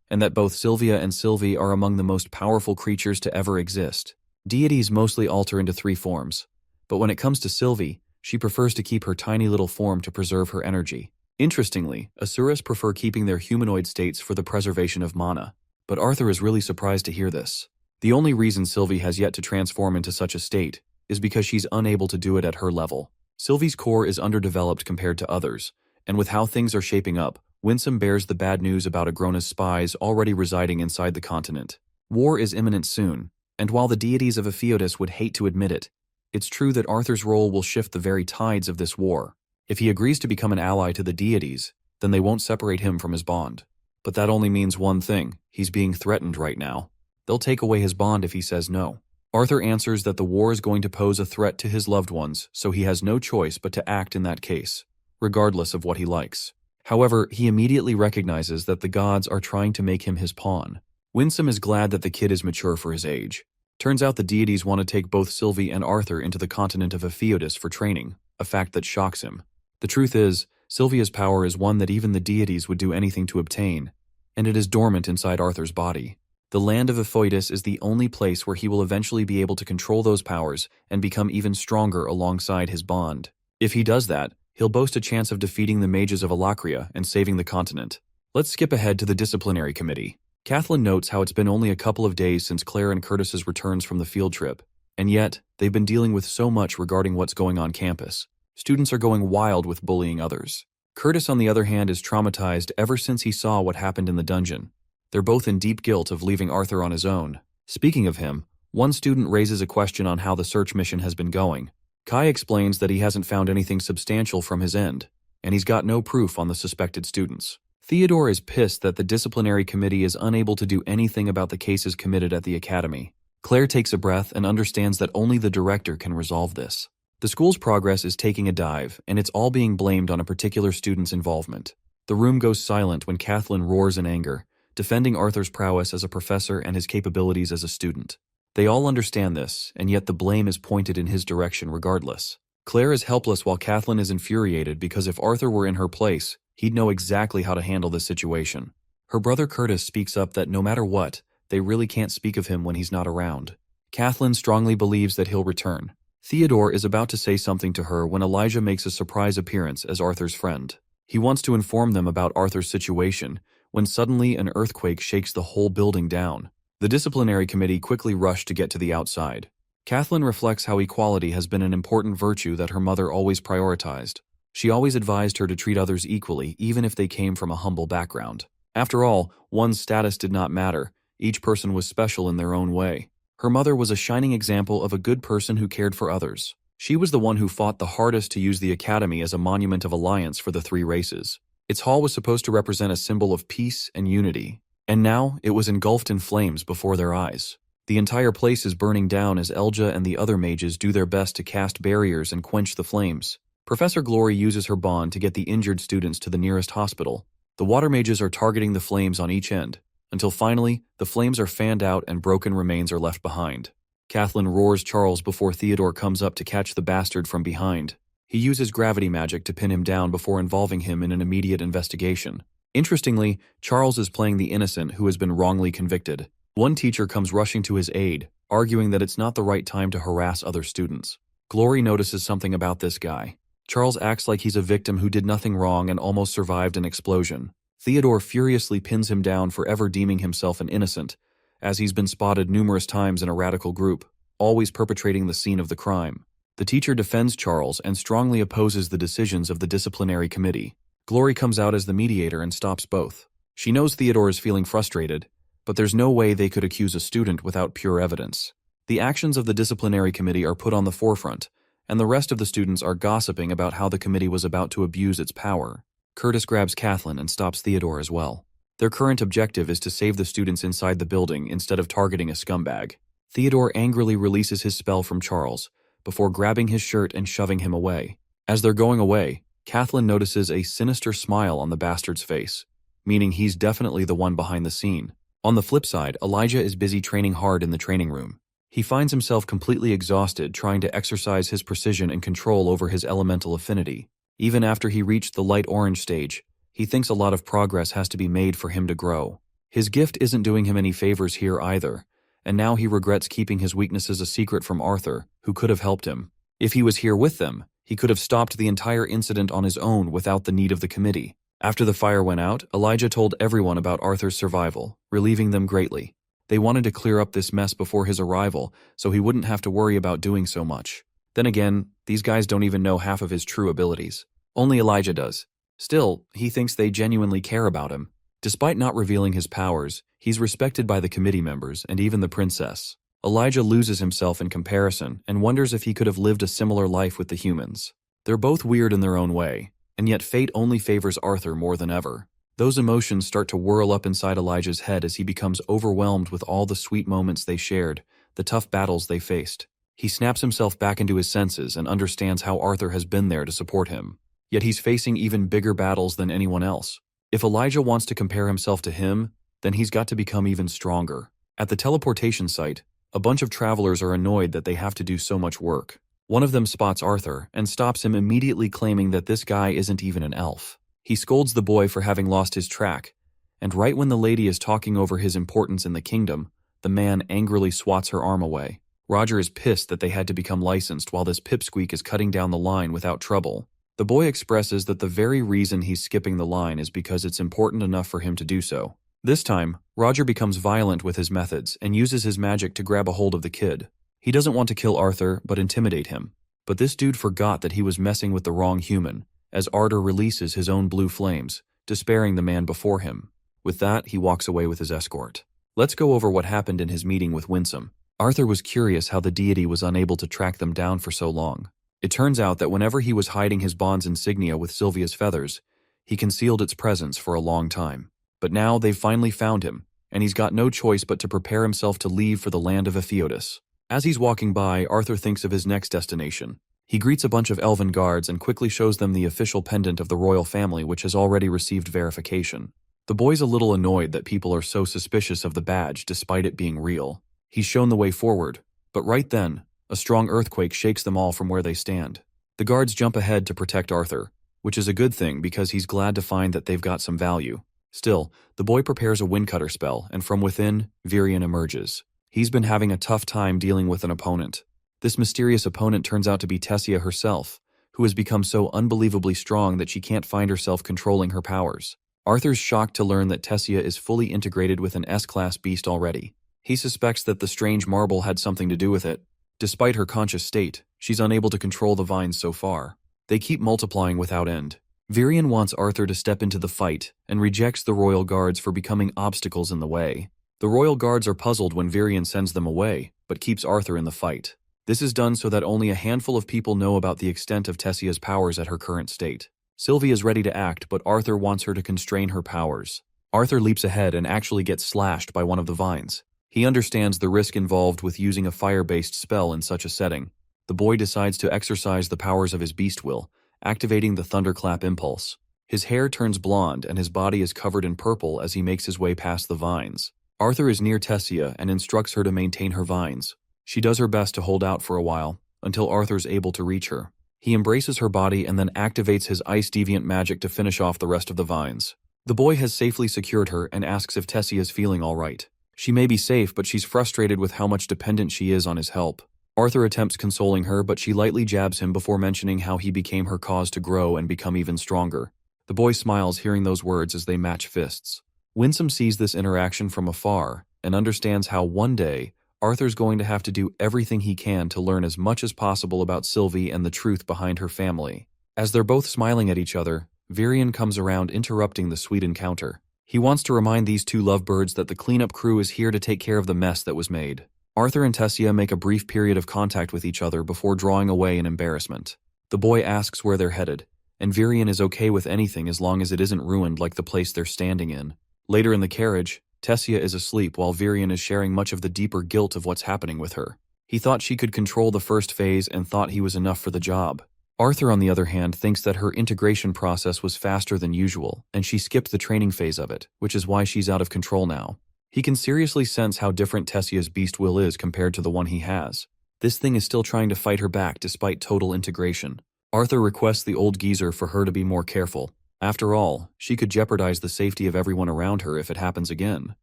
and that both Sylvia and Sylvie are among the most powerful creatures to ever exist. Deities mostly alter into three forms, but when it comes to Sylvie, she prefers to keep her tiny little form to preserve her energy. Interestingly, Asuras prefer keeping their humanoid states for the preservation of mana, but Arthur is really surprised to hear this. The only reason Sylvie has yet to transform into such a state is because she's unable to do it at her level. Sylvie's core is underdeveloped compared to others, and with how things are shaping up, Winsome bears the bad news about Agrona's spies already residing inside the continent. War is imminent soon, and while the deities of Epheotus would hate to admit it, it's true that Arthur's role will shift the very tides of this war. If he agrees to become an ally to the deities, then they won't separate him from his bond. But that only means one thing: he's being threatened right now. They'll take away his bond if he says no. Arthur answers that the war is going to pose a threat to his loved ones, so he has no choice but to act in that case, regardless of what he likes. However, he immediately recognizes that the gods are trying to make him his pawn. Winsome is glad that the kid is mature for his age. Turns out the deities want to take both Sylvie and Arthur into the continent of Epheotus for training, a fact that shocks him. The truth is, Sylvia's power is one that even the deities would do anything to obtain, and it is dormant inside Arthur's body. The land of Epheotus is the only place where he will eventually be able to control those powers and become even stronger alongside his bond. If he does that, he'll boast a chance of defeating the mages of Alakria and saving the continent. Let's skip ahead to the disciplinary committee. Kathleen notes how it's been only a couple of days since Claire and Curtis's returns from the field trip, and yet, they've been dealing with so much regarding what's going on campus. Students are going wild with bullying others. Curtis, on the other hand, is traumatized ever since he saw what happened in the dungeon. They're both in deep guilt of leaving Arthur on his own. Speaking of him, One student raises a question on how the search mission has been going. Kai explains that he hasn't found anything substantial from his end, and he's got no proof on the suspected students. Theodore is pissed that the disciplinary committee is unable to do anything about the cases committed at the academy. Claire takes a breath and understands that only the director can resolve this. The school's progress is taking a dive, and it's all being blamed on a particular student's involvement. The room goes silent when Kathleen roars in anger, defending Arthur's prowess as a professor and his capabilities as a student. They all understand this, and yet the blame is pointed in his direction regardless. Claire is helpless while Kathleen is infuriated because if Arthur were in her place, he'd know exactly how to handle this situation. Her brother Curtis speaks up that no matter what, they really can't speak of him when he's not around. Kathleen strongly believes that he'll return. Theodore is about to say something to her when Elijah makes a surprise appearance as Arthur's friend. He wants to inform them about Arthur's situation, when suddenly an earthquake shakes the whole building down. The disciplinary committee quickly rush to get to the outside. Kathleen reflects how equality has been an important virtue that her mother always prioritized. She always advised her to treat others equally, even if they came from a humble background. After all, one's status did not matter. Each person was special in their own way. Her mother was a shining example of a good person who cared for others. She was the one who fought the hardest to use the academy as a monument of alliance for the three races. Its hall was supposed to represent a symbol of peace and unity. And now, it was engulfed in flames before their eyes. The entire place is burning down as Elja and the other mages do their best to cast barriers and quench the flames. Professor Glory uses her bond to get the injured students to the nearest hospital. The water mages are targeting the flames on each end, until finally, the flames are fanned out and broken remains are left behind. Kathleen roars Charles before Theodore comes up to catch the bastard from behind. He uses gravity magic to pin him down before involving him in an immediate investigation. Interestingly, Charles is playing the innocent who has been wrongly convicted. One teacher comes rushing to his aid, arguing that it's not the right time to harass other students. Glory notices something about this guy. Charles acts like he's a victim who did nothing wrong and almost survived an explosion. Theodore furiously pins him down for ever deeming himself an innocent, as he's been spotted numerous times in a radical group, always perpetrating the scene of the crime. The teacher defends Charles and strongly opposes the decisions of the disciplinary committee. Glory comes out as the mediator and stops both. She knows Theodore is feeling frustrated, but there's no way they could accuse a student without pure evidence. The actions of the disciplinary committee are put on the forefront, and the rest of the students are gossiping about how the committee was about to abuse its power. Curtis grabs Kathleen and stops Theodore as well. Their current objective is to save the students inside the building instead of targeting a scumbag. Theodore angrily releases his spell from Charles, before grabbing his shirt and shoving him away. As they're going away, Kathleen notices a sinister smile on the bastard's face, meaning he's definitely the one behind the scene. On the flip side, Elijah is busy training hard in the training room. He finds himself completely exhausted trying to exercise his precision and control over his elemental affinity. Even after he reached the light orange stage, he thinks a lot of progress has to be made for him to grow. His gift isn't doing him any favors here either, and now he regrets keeping his weaknesses a secret from Arthur, who could have helped him. If he was here with them, he could have stopped the entire incident on his own without the need of the committee. After the fire went out, Elijah told everyone about Arthur's survival, relieving them greatly. They wanted to clear up this mess before his arrival, so he wouldn't have to worry about doing so much. Then again, these guys don't even know half of his true abilities. Only Elijah does. Still, he thinks they genuinely care about him. Despite not revealing his powers, he's respected by the committee members and even the princess. Elijah loses himself in comparison and wonders if he could have lived a similar life with the humans. They're both weird in their own way, and yet fate only favors Arthur more than ever. Those emotions start to whirl up inside Elijah's head as he becomes overwhelmed with all the sweet moments they shared, the tough battles they faced. He snaps himself back into his senses and understands how Arthur has been there to support him. Yet he's facing even bigger battles than anyone else. If Elijah wants to compare himself to him, then he's got to become even stronger. At the teleportation site, a bunch of travelers are annoyed that they have to do so much work. One of them spots Arthur and stops him, immediately claiming that this guy isn't even an elf. He scolds the boy for having lost his track, and right when the lady is talking over his importance in the kingdom, the man angrily swats her arm away. Roger is pissed that they had to become licensed while this pipsqueak is cutting down the line without trouble. The boy expresses that the very reason he's skipping the line is because it's important enough for him to do so. This time, Roger becomes violent with his methods and uses his magic to grab a hold of the kid. He doesn't want to kill Arthur, but intimidate him. But this dude forgot that he was messing with the wrong human, as Arthur releases his own blue flames, despairing the man before him. With that, he walks away with his escort. Let's go over what happened in his meeting with Winsome. Arthur was curious how the deity was unable to track them down for so long. It turns out that whenever he was hiding his bond's insignia with Sylvia's feathers, he concealed its presence for a long time. But now they've finally found him, and he's got no choice but to prepare himself to leave for the land of Epheotis. As he's walking by, Arthur thinks of his next destination. He greets a bunch of elven guards and quickly shows them the official pendant of the royal family, which has already received verification. The boy's a little annoyed that people are so suspicious of the badge despite it being real. He's shown the way forward, but right then, a strong earthquake shakes them all from where they stand. The guards jump ahead to protect Arthur, which is a good thing because he's glad to find that they've got some value. Still, the boy prepares a windcutter spell, and from within, Virion emerges. He's been having a tough time dealing with an opponent. This mysterious opponent turns out to be Tessia herself, who has become so unbelievably strong that she can't find herself controlling her powers. Arthur's shocked to learn that Tessia is fully integrated with an S-class beast already. He suspects that the strange marble had something to do with it. Despite her conscious state, she's unable to control the vines so far. They keep multiplying without end. Virion wants Arthur to step into the fight and rejects the royal guards for becoming obstacles in the way. The royal guards are puzzled when Virion sends them away, but keeps Arthur in the fight. This is done so that only a handful of people know about the extent of Tessia's powers at her current state. Sylvia is ready to act, but Arthur wants her to constrain her powers. Arthur leaps ahead and actually gets slashed by one of the vines. He understands the risk involved with using a fire-based spell in such a setting. The boy decides to exercise the powers of his beast will, activating the thunderclap impulse. His hair turns blonde and his body is covered in purple as he makes his way past the vines. Arthur is near Tessia and instructs her to maintain her vines. She does her best to hold out for a while, until Arthur's able to reach her. He embraces her body and then activates his ice deviant magic to finish off the rest of the vines. The boy has safely secured her and asks if Tessia is feeling all right. She may be safe, but she's frustrated with how much dependent she is on his help. Arthur attempts consoling her, but she lightly jabs him before mentioning how he became her cause to grow and become even stronger. The boy smiles hearing those words as they match fists. Winsome sees this interaction from afar and understands how one day Arthur's going to have to do everything he can to learn as much as possible about Sylvie and the truth behind her family. As they're both smiling at each other, Virion comes around interrupting the sweet encounter. He wants to remind these two lovebirds that the cleanup crew is here to take care of the mess that was made. Arthur and Tessia make a brief period of contact with each other before drawing away in embarrassment. The boy asks where they're headed, and Virion is okay with anything as long as it isn't ruined like the place they're standing in. Later in the carriage, Tessia is asleep while Virion is sharing much of the deeper guilt of what's happening with her. He thought she could control the first phase and thought he was enough for the job. Arthur, on the other hand, thinks that her integration process was faster than usual, and she skipped the training phase of it, which is why she's out of control now. He can seriously sense how different Tessia's beast will is compared to the one he has. This thing is still trying to fight her back despite total integration. Arthur requests the old geezer for her to be more careful. After all, she could jeopardize the safety of everyone around her if it happens again.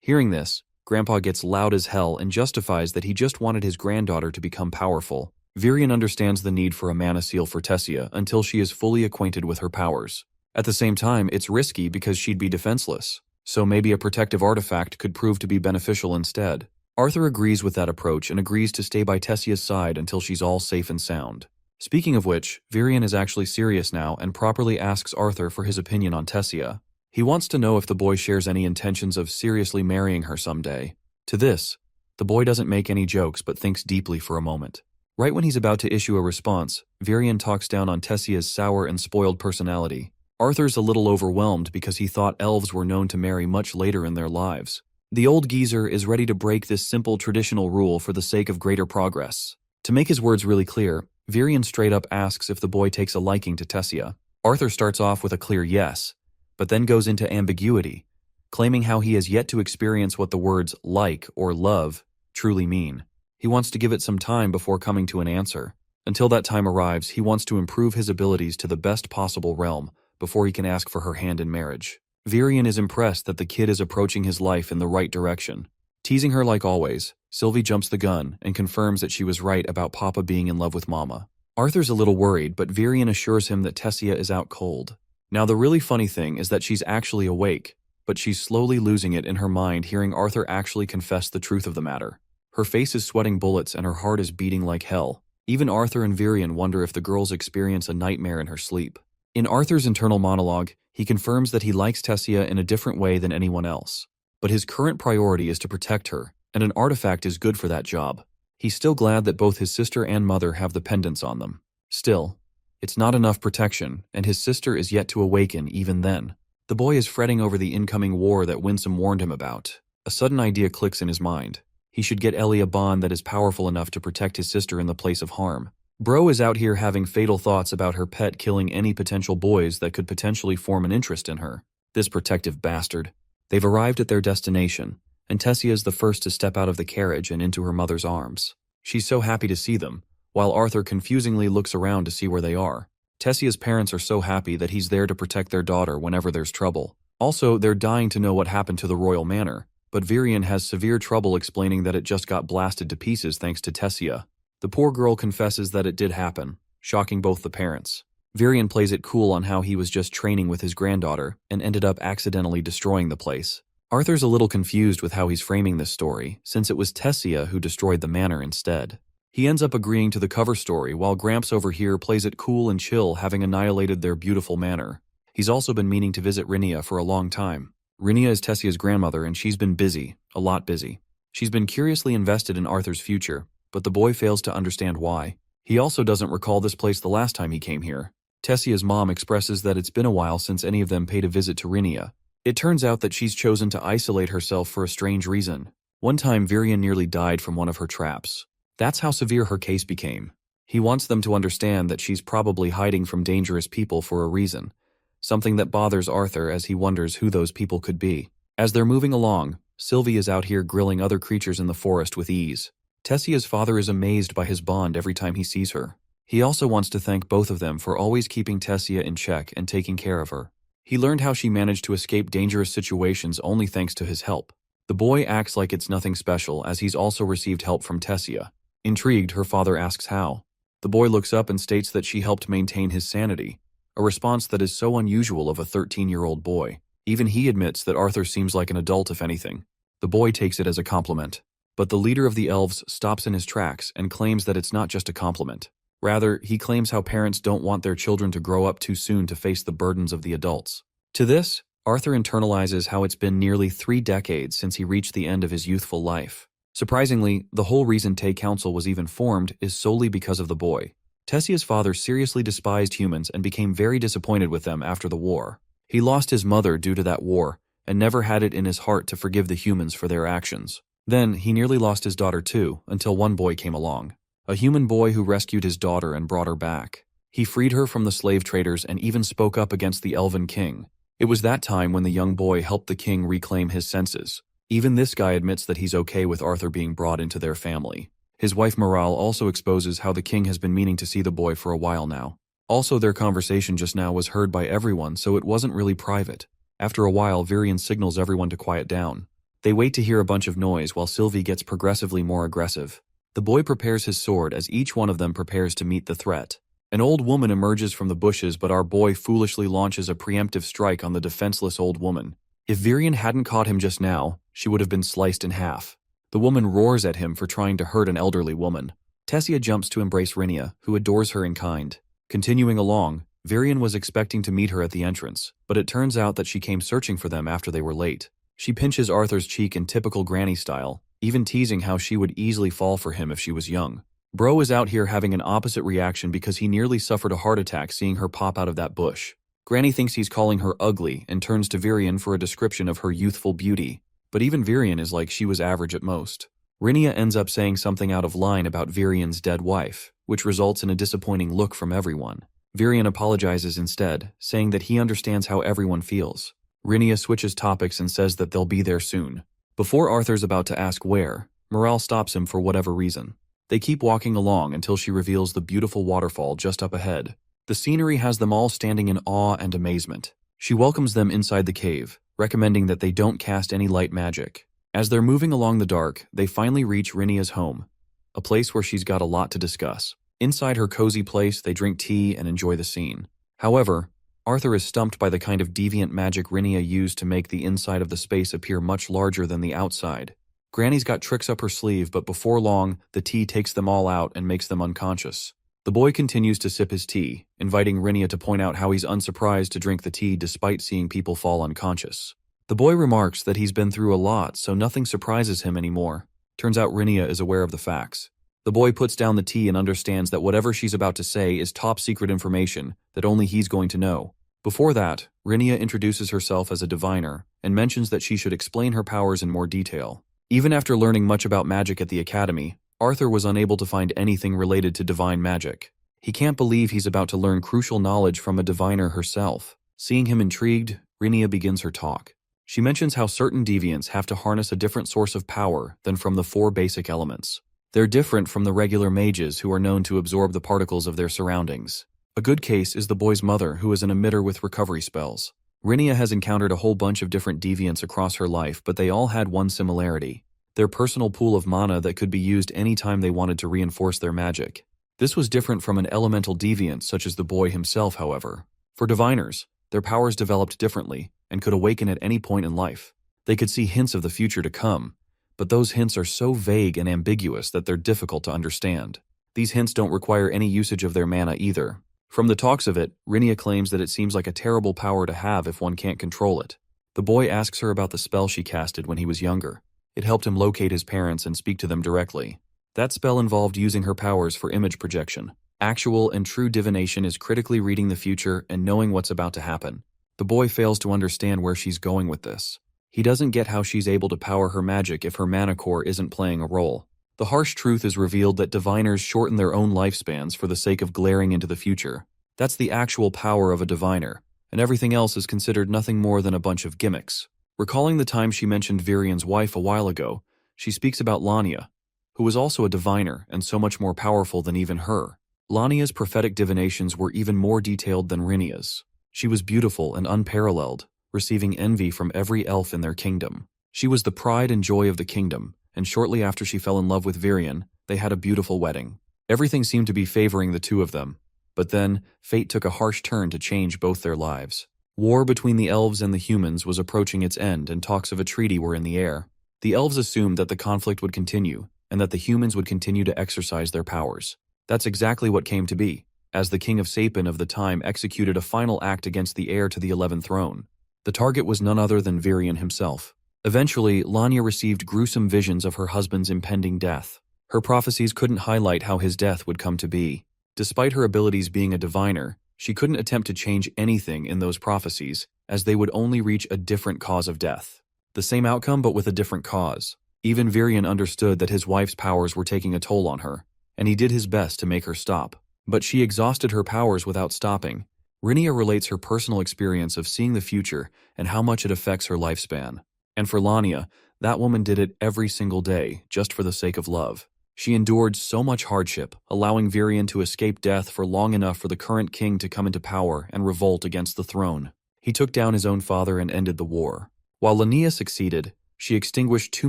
Hearing this, Grandpa gets loud as hell and justifies that he just wanted his granddaughter to become powerful. Virion understands the need for a mana seal for Tessia until she is fully acquainted with her powers. At the same time, it's risky because she'd be defenseless, so maybe a protective artifact could prove to be beneficial instead. Arthur agrees with that approach and agrees to stay by Tessia's side until she's all safe and sound. Speaking of which, Virion is actually serious now and properly asks Arthur for his opinion on Tessia. He wants to know if the boy shares any intentions of seriously marrying her someday. To this, the boy doesn't make any jokes but thinks deeply for a moment. Right when he's about to issue a response, Virion talks down on Tessia's sour and spoiled personality. Arthur's a little overwhelmed because he thought elves were known to marry much later in their lives. The old geezer is ready to break this simple traditional rule for the sake of greater progress. To make his words really clear, Virion straight up asks if the boy takes a liking to Tessia. Arthur starts off with a clear yes, but then goes into ambiguity, claiming how he has yet to experience what the words like or love truly mean. He wants to give it some time before coming to an answer. Until that time arrives, he wants to improve his abilities to the best possible realm before he can ask for her hand in marriage. Virion is impressed that the kid is approaching his life in the right direction. Teasing her like always, Sylvie jumps the gun and confirms that she was right about Papa being in love with Mama. Arthur's a little worried, but Virion assures him that Tessia is out cold. Now the really funny thing is that she's actually awake, but she's slowly losing it in her mind hearing Arthur actually confess the truth of the matter. Her face is sweating bullets and her heart is beating like hell. Even Arthur and Virion wonder if the girls experience a nightmare in her sleep. In Arthur's internal monologue, he confirms that he likes Tessia in a different way than anyone else. But his current priority is to protect her, and an artifact is good for that job. He's still glad that both his sister and mother have the pendants on them. Still, it's not enough protection, and his sister is yet to awaken even then. The boy is fretting over the incoming war that Winsome warned him about. A sudden idea clicks in his mind. He should get Ellie a bond that is powerful enough to protect his sister in the place of harm. Bro is out here having fatal thoughts about her pet killing any potential boys that could potentially form an interest in her. This protective bastard. They've arrived at their destination, and Tessia is the first to step out of the carriage and into her mother's arms. She's so happy to see them, while Arthur confusingly looks around to see where they are. Tessia's parents are so happy that he's there to protect their daughter whenever there's trouble. Also, they're dying to know what happened to the royal manor, but Virion has severe trouble explaining that it just got blasted to pieces thanks to Tessia. The poor girl confesses that it did happen, shocking both the parents. Virion plays it cool on how he was just training with his granddaughter and ended up accidentally destroying the place. Arthur's a little confused with how he's framing this story, since it was Tessia who destroyed the manor instead. He ends up agreeing to the cover story while Gramps over here plays it cool and chill, having annihilated their beautiful manor. He's also been meaning to visit Rinia for a long time. Rinia is Tessia's grandmother and she's been busy, a lot busy. She's been curiously invested in Arthur's future, but the boy fails to understand why. He also doesn't recall this place the last time he came here. Tessia's mom expresses that it's been a while since any of them paid a visit to Rinia. It turns out that she's chosen to isolate herself for a strange reason. One time Virion nearly died from one of her traps. That's how severe her case became. He wants them to understand that she's probably hiding from dangerous people for a reason, something that bothers Arthur as he wonders who those people could be. As they're moving along, Sylvie is out here grilling other creatures in the forest with ease. Tessia's father is amazed by his bond every time he sees her. He also wants to thank both of them for always keeping Tessia in check and taking care of her. He learned how she managed to escape dangerous situations only thanks to his help. The boy acts like it's nothing special as he's also received help from Tessia. Intrigued, her father asks how. The boy looks up and states that she helped maintain his sanity, a response that is so unusual of a 13-year-old boy. Even he admits that Arthur seems like an adult if anything. The boy takes it as a compliment. But the leader of the elves stops in his tracks and claims that it's not just a compliment. Rather, he claims how parents don't want their children to grow up too soon to face the burdens of the adults. To this, Arthur internalizes how it's been nearly 3 decades since he reached the end of his youthful life. Surprisingly, the whole reason Tay Council was even formed is solely because of the boy. Tessia's father seriously despised humans and became very disappointed with them after the war. He lost his mother due to that war and never had it in his heart to forgive the humans for their actions. Then, he nearly lost his daughter too, until one boy came along. A human boy who rescued his daughter and brought her back. He freed her from the slave traders and even spoke up against the Elven King. It was that time when the young boy helped the king reclaim his senses. Even this guy admits that he's okay with Arthur being brought into their family. His wife Morale also exposes how the king has been meaning to see the boy for a while now. Also, their conversation just now was heard by everyone, so it wasn't really private. After a while, Virion signals everyone to quiet down. They wait to hear a bunch of noise while Sylvie gets progressively more aggressive. The boy prepares his sword as each one of them prepares to meet the threat. An old woman emerges from the bushes, but our boy foolishly launches a preemptive strike on the defenseless old woman. If Virion hadn't caught him just now, she would have been sliced in half. The woman roars at him for trying to hurt an elderly woman. Tessia jumps to embrace Rinia, who adores her in kind. Continuing along, Virion was expecting to meet her at the entrance, but it turns out that she came searching for them after they were late. She pinches Arthur's cheek in typical granny style, even teasing how she would easily fall for him if she was young. Bro is out here having an opposite reaction because he nearly suffered a heart attack seeing her pop out of that bush. Granny thinks he's calling her ugly and turns to Virion for a description of her youthful beauty, but even Virion is like she was average at most. Rinia ends up saying something out of line about Virion's dead wife, which results in a disappointing look from everyone. Virion apologizes instead, saying that he understands how everyone feels. Rinia switches topics and says that they'll be there soon. Before Arthur's about to ask where, Morale stops him for whatever reason. They keep walking along until she reveals the beautiful waterfall just up ahead. The scenery has them all standing in awe and amazement. She welcomes them inside the cave, recommending that they don't cast any light magic. As they're moving along the dark, they finally reach Rinia's home, a place where she's got a lot to discuss. Inside her cozy place, they drink tea and enjoy the scene. However, Arthur is stumped by the kind of deviant magic Rinia used to make the inside of the space appear much larger than the outside. Granny's got tricks up her sleeve, but before long, the tea takes them all out and makes them unconscious. The boy continues to sip his tea, inviting Rinia to point out how he's unsurprised to drink the tea despite seeing people fall unconscious. The boy remarks that he's been through a lot, so nothing surprises him anymore. Turns out Rinia is aware of the facts. The boy puts down the tea and understands that whatever she's about to say is top secret information that only he's going to know. Before that, Rinia introduces herself as a diviner and mentions that she should explain her powers in more detail. Even after learning much about magic at the academy, Arthur was unable to find anything related to divine magic. He can't believe he's about to learn crucial knowledge from a diviner herself. Seeing him intrigued, Rinia begins her talk. She mentions how certain deviants have to harness a different source of power than from the 4 basic elements. They're different from the regular mages who are known to absorb the particles of their surroundings. A good case is the boy's mother, who is an emitter with recovery spells. Rinia has encountered a whole bunch of different deviants across her life, but they all had one similarity: their personal pool of mana that could be used anytime they wanted to reinforce their magic. This was different from an elemental deviant such as the boy himself, however. For diviners, their powers developed differently and could awaken at any point in life. They could see hints of the future to come, but those hints are so vague and ambiguous that they're difficult to understand. These hints don't require any usage of their mana either. From the talks of it, Rinia claims that it seems like a terrible power to have if one can't control it. The boy asks her about the spell she casted when he was younger. It helped him locate his parents and speak to them directly. That spell involved using her powers for image projection. Actual and true divination is critically reading the future and knowing what's about to happen. The boy fails to understand where she's going with this. He doesn't get how she's able to power her magic if her mana core isn't playing a role. The harsh truth is revealed that diviners shorten their own lifespans for the sake of glaring into the future. That's the actual power of a diviner, and everything else is considered nothing more than a bunch of gimmicks. Recalling the time she mentioned Virian's wife a while ago, she speaks about Lania, who was also a diviner and so much more powerful than even her. Lania's prophetic divinations were even more detailed than Rinia's. She was beautiful and unparalleled, receiving envy from every elf in their kingdom. She was the pride and joy of the kingdom, and shortly after she fell in love with Virian, they had a beautiful wedding. Everything seemed to be favoring the two of them, but then fate took a harsh turn to change both their lives. War between the elves and the humans was approaching its end, and talks of a treaty were in the air. The elves assumed that the conflict would continue, and that the humans would continue to exercise their powers. That's exactly what came to be, as the king of Sapin of the time executed a final act against the heir to the 11th throne. The target was none other than Virian himself. Eventually, Lania received gruesome visions of her husband's impending death. Her prophecies couldn't highlight how his death would come to be. Despite her abilities being a diviner, she couldn't attempt to change anything in those prophecies, as they would only reach a different cause of death. The same outcome, but with a different cause. Even Virian understood that his wife's powers were taking a toll on her, and he did his best to make her stop. But she exhausted her powers without stopping. Rinia relates her personal experience of seeing the future and how much it affects her lifespan. And for Lania, that woman did it every single day, just for the sake of love. She endured so much hardship, allowing Virian to escape death for long enough for the current king to come into power and revolt against the throne. He took down his own father and ended the war. While Lania succeeded, she extinguished too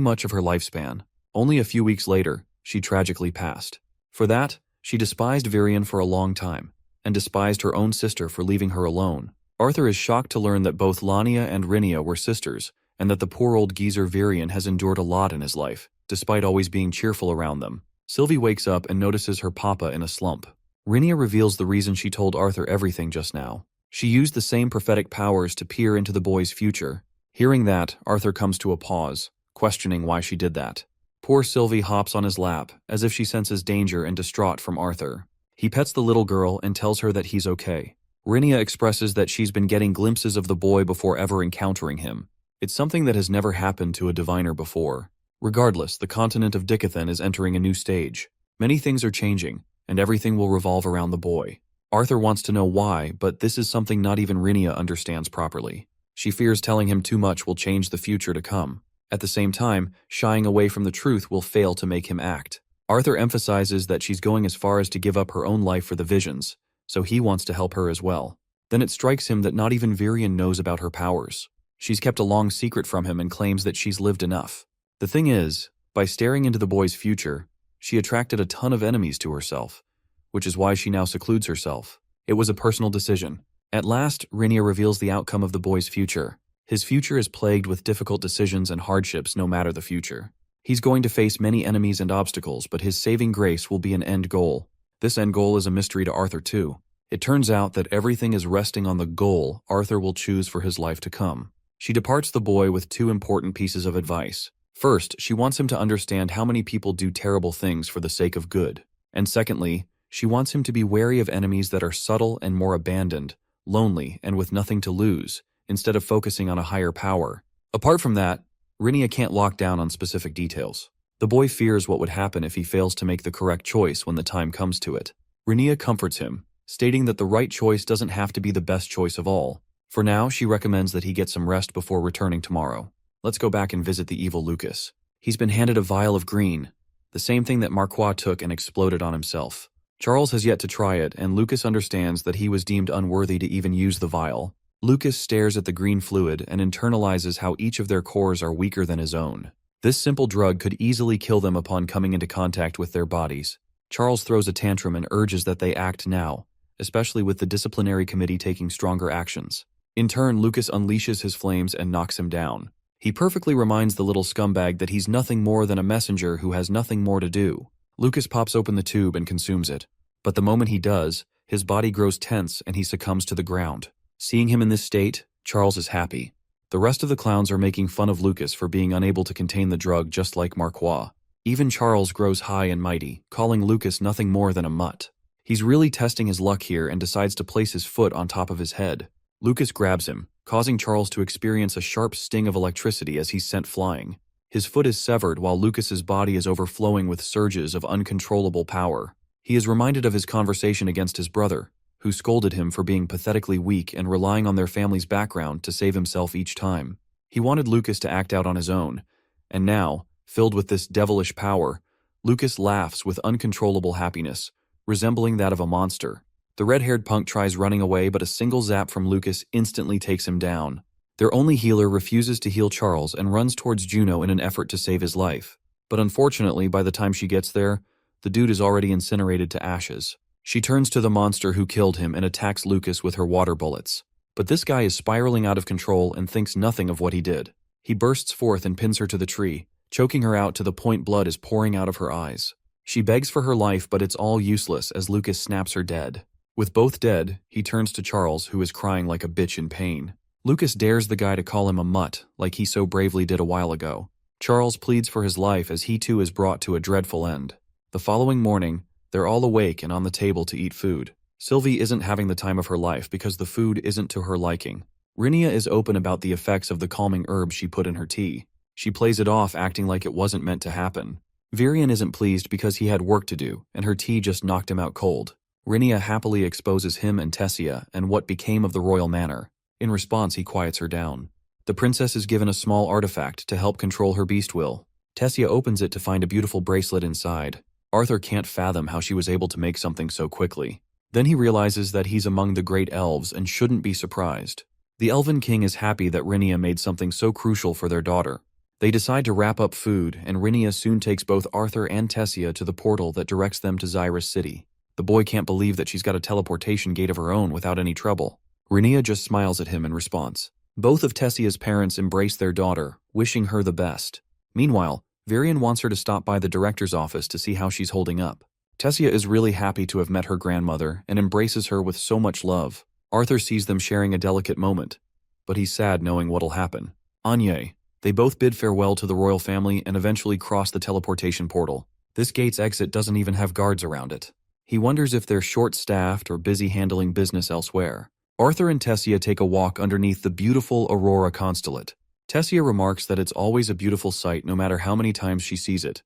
much of her lifespan. Only a few weeks later, she tragically passed. For that, she despised Virian for a long time, and despised her own sister for leaving her alone. Arthur is shocked to learn that both Lania and Rinia were sisters, and that the poor old geezer Virian has endured a lot in his life, despite always being cheerful around them. Sylvie wakes up and notices her papa in a slump. Rinia reveals the reason she told Arthur everything just now. She used the same prophetic powers to peer into the boy's future. Hearing that, Arthur comes to a pause, questioning why she did that. Poor Sylvie hops on his lap, as if she senses danger and distraught from Arthur. He pets the little girl and tells her that he's okay. Rinia expresses that she's been getting glimpses of the boy before ever encountering him. It's something that has never happened to a diviner before. Regardless, the continent of Dicathan is entering a new stage. Many things are changing, and everything will revolve around the boy. Arthur wants to know why, but this is something not even Rinia understands properly. She fears telling him too much will change the future to come. At the same time, shying away from the truth will fail to make him act. Arthur emphasizes that she's going as far as to give up her own life for the visions, so he wants to help her as well. Then it strikes him that not even Virian knows about her powers. She's kept a long secret from him and claims that she's lived enough. The thing is, by staring into the boy's future, she attracted a ton of enemies to herself, which is why she now secludes herself. It was a personal decision. At last, Rinia reveals the outcome of the boy's future. His future is plagued with difficult decisions and hardships no matter the future. He's going to face many enemies and obstacles, but his saving grace will be an end goal. This end goal is a mystery to Arthur too. It turns out that everything is resting on the goal Arthur will choose for his life to come. She departs the boy with two important pieces of advice. First, she wants him to understand how many people do terrible things for the sake of good. And secondly, she wants him to be wary of enemies that are subtle and more abandoned, lonely, and with nothing to lose, instead of focusing on a higher power. Apart from that, Rinia can't lock down on specific details. The boy fears what would happen if he fails to make the correct choice when the time comes to it. Rinia comforts him, stating that the right choice doesn't have to be the best choice of all. For now, she recommends that he get some rest before returning tomorrow. Let's go back and visit the evil Lucas. He's been handed a vial of green, the same thing that Marquois took and exploded on himself. Charles has yet to try it, and Lucas understands that he was deemed unworthy to even use the vial. Lucas stares at the green fluid and internalizes how each of their cores are weaker than his own. This simple drug could easily kill them upon coming into contact with their bodies. Charles throws a tantrum and urges that they act now, especially with the disciplinary committee taking stronger actions. In turn, Lucas unleashes his flames and knocks him down. He perfectly reminds the little scumbag that he's nothing more than a messenger who has nothing more to do. Lucas pops open the tube and consumes it. But the moment he does, his body grows tense and he succumbs to the ground. Seeing him in this state, Charles is happy. The rest of the clowns are making fun of Lucas for being unable to contain the drug just like Marquois. Even Charles grows high and mighty, calling Lucas nothing more than a mutt. He's really testing his luck here and decides to place his foot on top of his head. Lucas grabs him, causing Charles to experience a sharp sting of electricity as he's sent flying. His foot is severed while Lucas's body is overflowing with surges of uncontrollable power. He is reminded of his conversation against his brother, who scolded him for being pathetically weak and relying on their family's background to save himself each time. He wanted Lucas to act out on his own, and now, filled with this devilish power, Lucas laughs with uncontrollable happiness, resembling that of a monster. The red-haired punk tries running away, but a single zap from Lucas instantly takes him down. Their only healer refuses to heal Charles and runs towards Juno in an effort to save his life. But unfortunately, by the time she gets there, the dude is already incinerated to ashes. She turns to the monster who killed him and attacks Lucas with her water bullets. But this guy is spiraling out of control and thinks nothing of what he did. He bursts forth and pins her to the tree, choking her out to the point blood is pouring out of her eyes. She begs for her life, but it's all useless as Lucas snaps her dead. With both dead, he turns to Charles, who is crying like a bitch in pain. Lucas dares the guy to call him a mutt, like he so bravely did a while ago. Charles pleads for his life as he too is brought to a dreadful end. The following morning, they're all awake and on the table to eat food. Sylvie isn't having the time of her life because the food isn't to her liking. Rinia is open about the effects of the calming herb she put in her tea. She plays it off, acting like it wasn't meant to happen. Virian isn't pleased because he had work to do, and her tea just knocked him out cold. Rinia happily exposes him and Tessia and what became of the royal manor. In response, he quiets her down. The princess is given a small artifact to help control her beast will. Tessia opens it to find a beautiful bracelet inside. Arthur can't fathom how she was able to make something so quickly. Then he realizes that he's among the great elves and shouldn't be surprised. The Elven King is happy that Rinia made something so crucial for their daughter. They decide to wrap up food, and Rinia soon takes both Arthur and Tessia to the portal that directs them to Xyrus City. The boy can't believe that she's got a teleportation gate of her own without any trouble. Rinia just smiles at him in response. Both of Tessia's parents embrace their daughter, wishing her the best. Meanwhile, Virian wants her to stop by the director's office to see how she's holding up. Tessia is really happy to have met her grandmother and embraces her with so much love. Arthur sees them sharing a delicate moment, but he's sad knowing what'll happen. Anye. They both bid farewell to the royal family and eventually cross the teleportation portal. This gate's exit doesn't even have guards around it. He wonders if they're short-staffed or busy handling business elsewhere. Arthur and Tessia take a walk underneath the beautiful Aurora constellate. Tessia remarks that it's always a beautiful sight no matter how many times she sees it.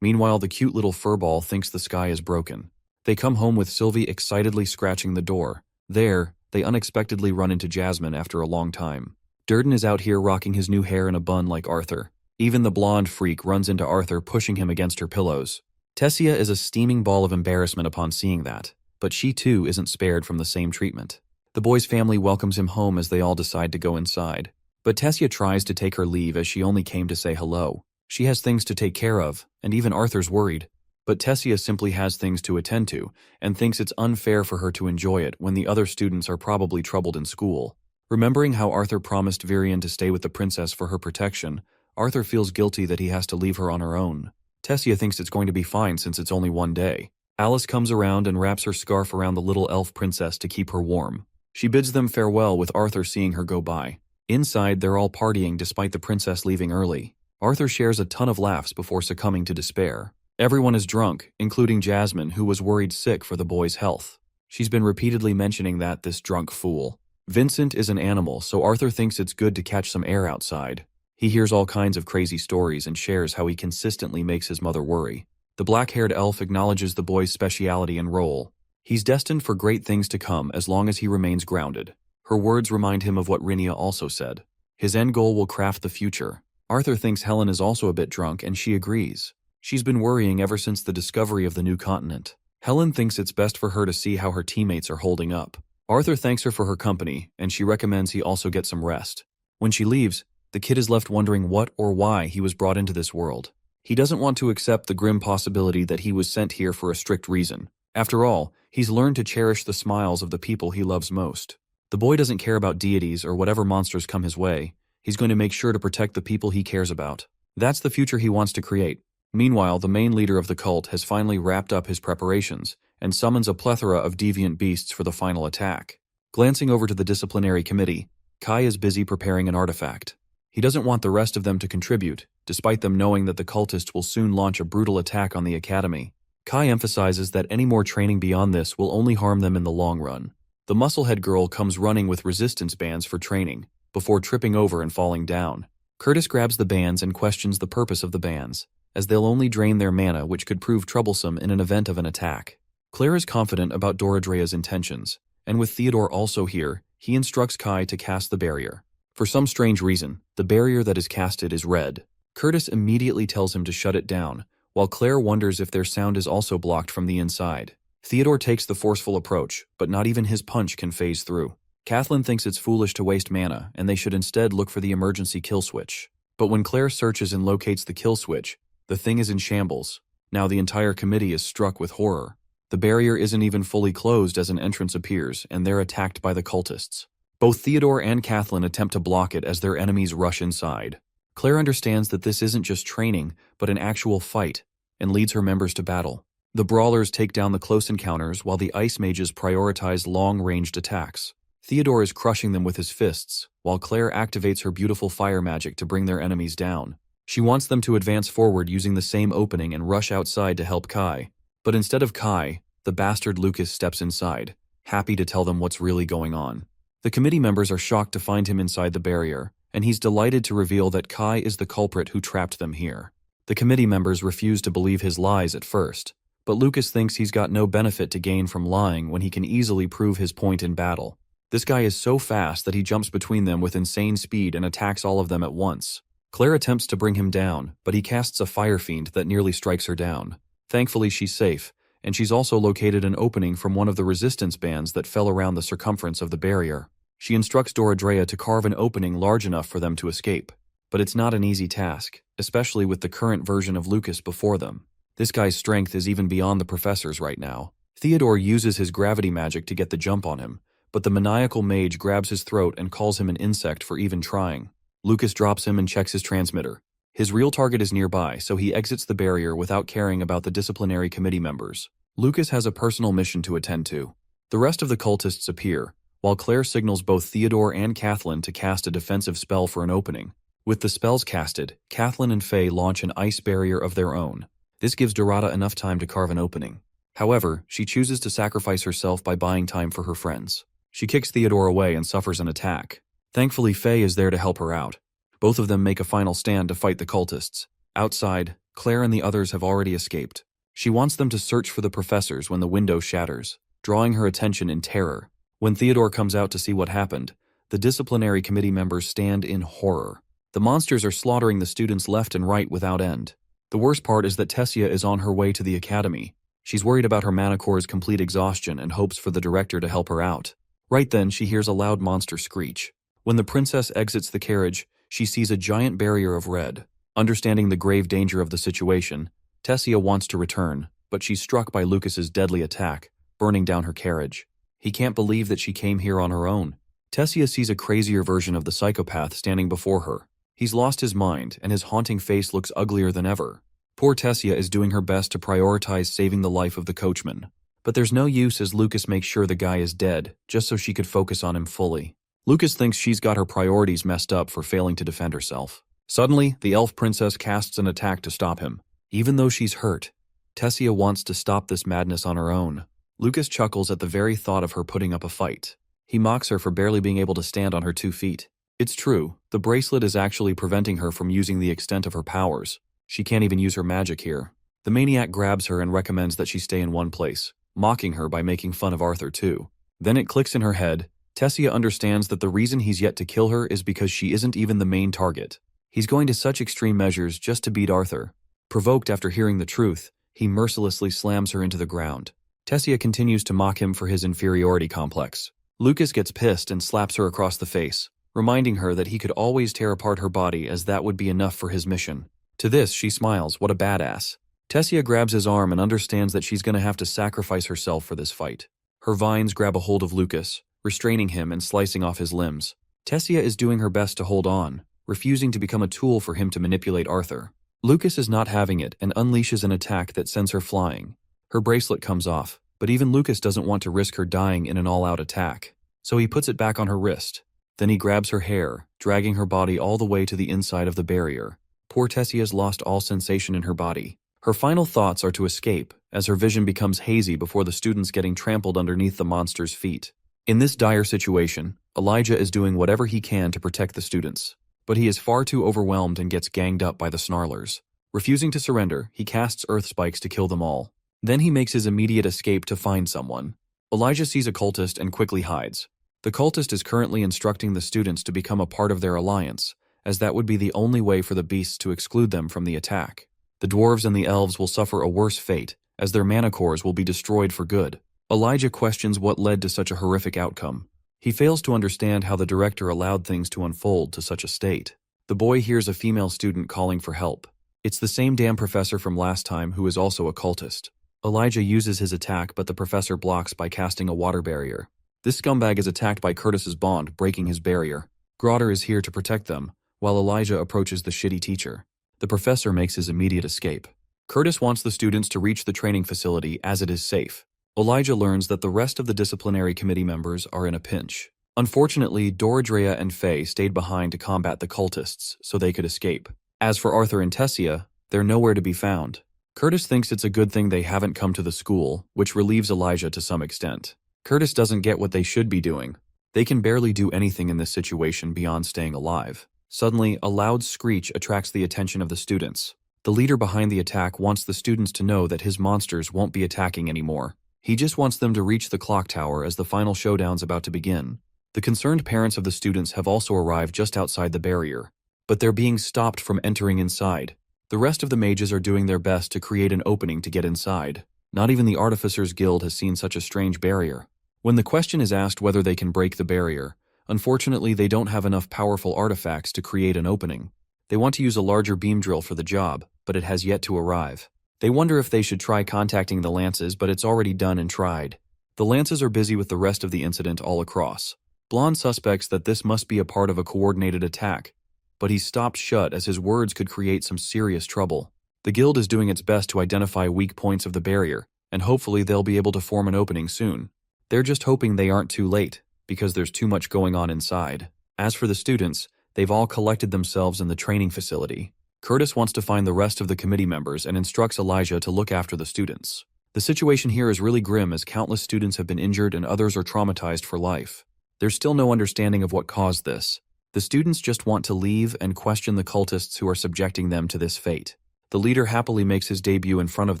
Meanwhile, the cute little furball thinks the sky is broken. They come home with Sylvie excitedly scratching the door. There, they unexpectedly run into Jasmine after a long time. Durden is out here rocking his new hair in a bun like Arthur. Even the blonde freak runs into Arthur, pushing him against her pillows. Tessia is a steaming ball of embarrassment upon seeing that, but she too isn't spared from the same treatment. The boy's family welcomes him home as they all decide to go inside. But Tessia tries to take her leave as she only came to say hello. She has things to take care of, and even Arthur's worried. But Tessia simply has things to attend to, and thinks it's unfair for her to enjoy it when the other students are probably troubled in school. Remembering how Arthur promised Virian to stay with the princess for her protection, Arthur feels guilty that he has to leave her on her own. Tessia thinks it's going to be fine since it's only one day. Alice comes around and wraps her scarf around the little elf princess to keep her warm. She bids them farewell with Arthur seeing her go by. Inside, they're all partying despite the princess leaving early. Arthur shares a ton of laughs before succumbing to despair. Everyone is drunk, including Jasmine, who was worried sick for the boy's health. She's been repeatedly mentioning that, this drunk fool. Vincent is an animal, so Arthur thinks it's good to catch some air outside. He hears all kinds of crazy stories and shares how he consistently makes his mother worry. The black-haired elf acknowledges the boy's speciality and role. He's destined for great things to come as long as he remains grounded. Her words remind him of what Rinia also said. His end goal will craft the future. Arthur thinks Helen is also a bit drunk, and she agrees. She's been worrying ever since the discovery of the new continent. Helen thinks it's best for her to see how her teammates are holding up. Arthur thanks her for her company, and she recommends he also get some rest. When she leaves, the kid is left wondering what or why he was brought into this world. He doesn't want to accept the grim possibility that he was sent here for a strict reason. After all, he's learned to cherish the smiles of the people he loves most. The boy doesn't care about deities or whatever monsters come his way. He's going to make sure to protect the people he cares about. That's the future he wants to create. Meanwhile, the main leader of the cult has finally wrapped up his preparations and summons a plethora of deviant beasts for the final attack. Glancing over to the disciplinary committee, Kai is busy preparing an artifact. He doesn't want the rest of them to contribute, despite them knowing that the cultists will soon launch a brutal attack on the academy. Kai emphasizes that any more training beyond this will only harm them in the long run. The musclehead girl comes running with resistance bands for training, before tripping over and falling down. Curtis grabs the bands and questions the purpose of the bands, as they'll only drain their mana, which could prove troublesome in an event of an attack. Claire is confident about Doradrea's intentions, and with Theodore also here, he instructs Kai to cast the barrier. For some strange reason, the barrier that is casted is red. Curtis immediately tells him to shut it down, while Claire wonders if their sound is also blocked from the inside. Theodore takes the forceful approach, but not even his punch can phase through. Kathleen thinks it's foolish to waste mana, and they should instead look for the emergency kill switch. But when Claire searches and locates the kill switch, the thing is in shambles. Now the entire committee is struck with horror. The barrier isn't even fully closed as an entrance appears, and they're attacked by the cultists. Both Theodore and Kathleen attempt to block it as their enemies rush inside. Claire understands that this isn't just training, but an actual fight, and leads her members to battle. The brawlers take down the close encounters while the ice mages prioritize long-ranged attacks. Theodore is crushing them with his fists, while Claire activates her beautiful fire magic to bring their enemies down. She wants them to advance forward using the same opening and rush outside to help Kai. But instead of Kai, the bastard Lucas steps inside, happy to tell them what's really going on. The committee members are shocked to find him inside the barrier, and he's delighted to reveal that Kai is the culprit who trapped them here. The committee members refuse to believe his lies at first, but Lucas thinks he's got no benefit to gain from lying when he can easily prove his point in battle. This guy is so fast that he jumps between them with insane speed and attacks all of them at once. Claire attempts to bring him down, but he casts a fire fiend that nearly strikes her down. Thankfully, she's safe, and she's also located an opening from one of the resistance bands that fell around the circumference of the barrier. She instructs Doradrea to carve an opening large enough for them to escape. But it's not an easy task, especially with the current version of Lucas before them. This guy's strength is even beyond the professor's right now. Theodore uses his gravity magic to get the jump on him, but the maniacal mage grabs his throat and calls him an insect for even trying. Lucas drops him and checks his transmitter. His real target is nearby, so he exits the barrier without caring about the disciplinary committee members. Lucas has a personal mission to attend to. The rest of the cultists appear, while Claire signals both Theodore and Kathleen to cast a defensive spell for an opening. With the spells casted, Kathleen and Faye launch an ice barrier of their own. This gives Dorada enough time to carve an opening. However, she chooses to sacrifice herself by buying time for her friends. She kicks Theodore away and suffers an attack. Thankfully, Faye is there to help her out. Both of them make a final stand to fight the cultists. Outside, Claire and the others have already escaped. She wants them to search for the professors when the window shatters, drawing her attention in terror. When Theodore comes out to see what happened, the disciplinary committee members stand in horror. The monsters are slaughtering the students left and right without end. The worst part is that Tessia is on her way to the academy. She's worried about her mana core's complete exhaustion and hopes for the director to help her out. Right then, she hears a loud monster screech. When the princess exits the carriage, she sees a giant barrier of red. Understanding the grave danger of the situation, Tessia wants to return, but she's struck by Lucas's deadly attack, burning down her carriage. He can't believe that she came here on her own. Tessia sees a crazier version of the psychopath standing before her. He's lost his mind, and his haunting face looks uglier than ever. Poor Tessia is doing her best to prioritize saving the life of the coachman. But there's no use as Lucas makes sure the guy is dead, just so she could focus on him fully. Lucas thinks she's got her priorities messed up for failing to defend herself. Suddenly, the elf princess casts an attack to stop him. Even though she's hurt, Tessia wants to stop this madness on her own. Lucas chuckles at the very thought of her putting up a fight. He mocks her for barely being able to stand on her 2 feet. It's true, the bracelet is actually preventing her from using the extent of her powers. She can't even use her magic here. The maniac grabs her and recommends that she stay in one place, mocking her by making fun of Arthur too. Then it clicks in her head. Tessia understands that the reason he's yet to kill her is because she isn't even the main target. He's going to such extreme measures just to beat Arthur. Provoked after hearing the truth, he mercilessly slams her into the ground. Tessia continues to mock him for his inferiority complex. Lucas gets pissed and slaps her across the face, reminding her that he could always tear apart her body as that would be enough for his mission. To this, she smiles. What a badass. Tessia grabs his arm and understands that she's going to have to sacrifice herself for this fight. Her vines grab a hold of Lucas, restraining him and slicing off his limbs. Tessia is doing her best to hold on, refusing to become a tool for him to manipulate Arthur. Lucas is not having it and unleashes an attack that sends her flying. Her bracelet comes off, but even Lucas doesn't want to risk her dying in an all-out attack, so he puts it back on her wrist. Then he grabs her hair, dragging her body all the way to the inside of the barrier. Poor Tessia's lost all sensation in her body. Her final thoughts are to escape, as her vision becomes hazy before the students getting trampled underneath the monster's feet. In this dire situation, Elijah is doing whatever he can to protect the students, but he is far too overwhelmed and gets ganged up by the snarlers. Refusing to surrender, he casts earth spikes to kill them all. Then he makes his immediate escape to find someone. Elijah sees a cultist and quickly hides. The cultist is currently instructing the students to become a part of their alliance, as that would be the only way for the beasts to exclude them from the attack. The dwarves and the elves will suffer a worse fate, as their mana cores will be destroyed for good. Elijah questions what led to such a horrific outcome. He fails to understand how the director allowed things to unfold to such a state. The boy hears a female student calling for help. It's the same damn professor from last time who is also a cultist. Elijah uses his attack, but the professor blocks by casting a water barrier. This scumbag is attacked by Curtis's bond, breaking his barrier. Grotter is here to protect them, while Elijah approaches the shitty teacher. The professor makes his immediate escape. Curtis wants the students to reach the training facility as it is safe. Elijah learns that the rest of the disciplinary committee members are in a pinch. Unfortunately, Doradrea and Faye stayed behind to combat the cultists so they could escape. As for Arthur and Tessia, they're nowhere to be found. Curtis thinks it's a good thing they haven't come to the school, which relieves Elijah to some extent. Curtis doesn't get what they should be doing. They can barely do anything in this situation beyond staying alive. Suddenly, a loud screech attracts the attention of the students. The leader behind the attack wants the students to know that his monsters won't be attacking anymore. He just wants them to reach the clock tower as the final showdown's about to begin. The concerned parents of the students have also arrived just outside the barrier, but they're being stopped from entering inside. The rest of the mages are doing their best to create an opening to get inside. Not even the Artificers Guild has seen such a strange barrier. When the question is asked whether they can break the barrier, unfortunately they don't have enough powerful artifacts to create an opening. They want to use a larger beam drill for the job, but it has yet to arrive. They wonder if they should try contacting the Lances, but it's already done and tried. The Lances are busy with the rest of the incident all across. Blonde suspects that this must be a part of a coordinated attack, but he's stopped shut as his words could create some serious trouble. The guild is doing its best to identify weak points of the barrier, and hopefully they'll be able to form an opening soon. They're just hoping they aren't too late, because there's too much going on inside. As for the students, they've all collected themselves in the training facility. Curtis wants to find the rest of the committee members and instructs Elijah to look after the students. The situation here is really grim as countless students have been injured and others are traumatized for life. There's still no understanding of what caused this. The students just want to leave and question the cultists who are subjecting them to this fate. The leader happily makes his debut in front of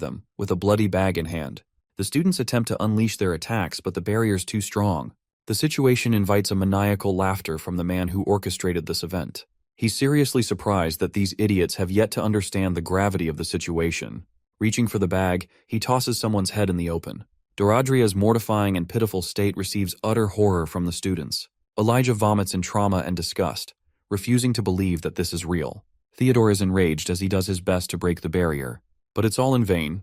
them, with a bloody bag in hand. The students attempt to unleash their attacks, but the barrier's too strong. The situation invites a maniacal laughter from the man who orchestrated this event. He's seriously surprised that these idiots have yet to understand the gravity of the situation. Reaching for the bag, he tosses someone's head in the open. Doradria's mortifying and pitiful state receives utter horror from the students. Elijah vomits in trauma and disgust, refusing to believe that this is real. Theodore is enraged as he does his best to break the barrier, but it's all in vain.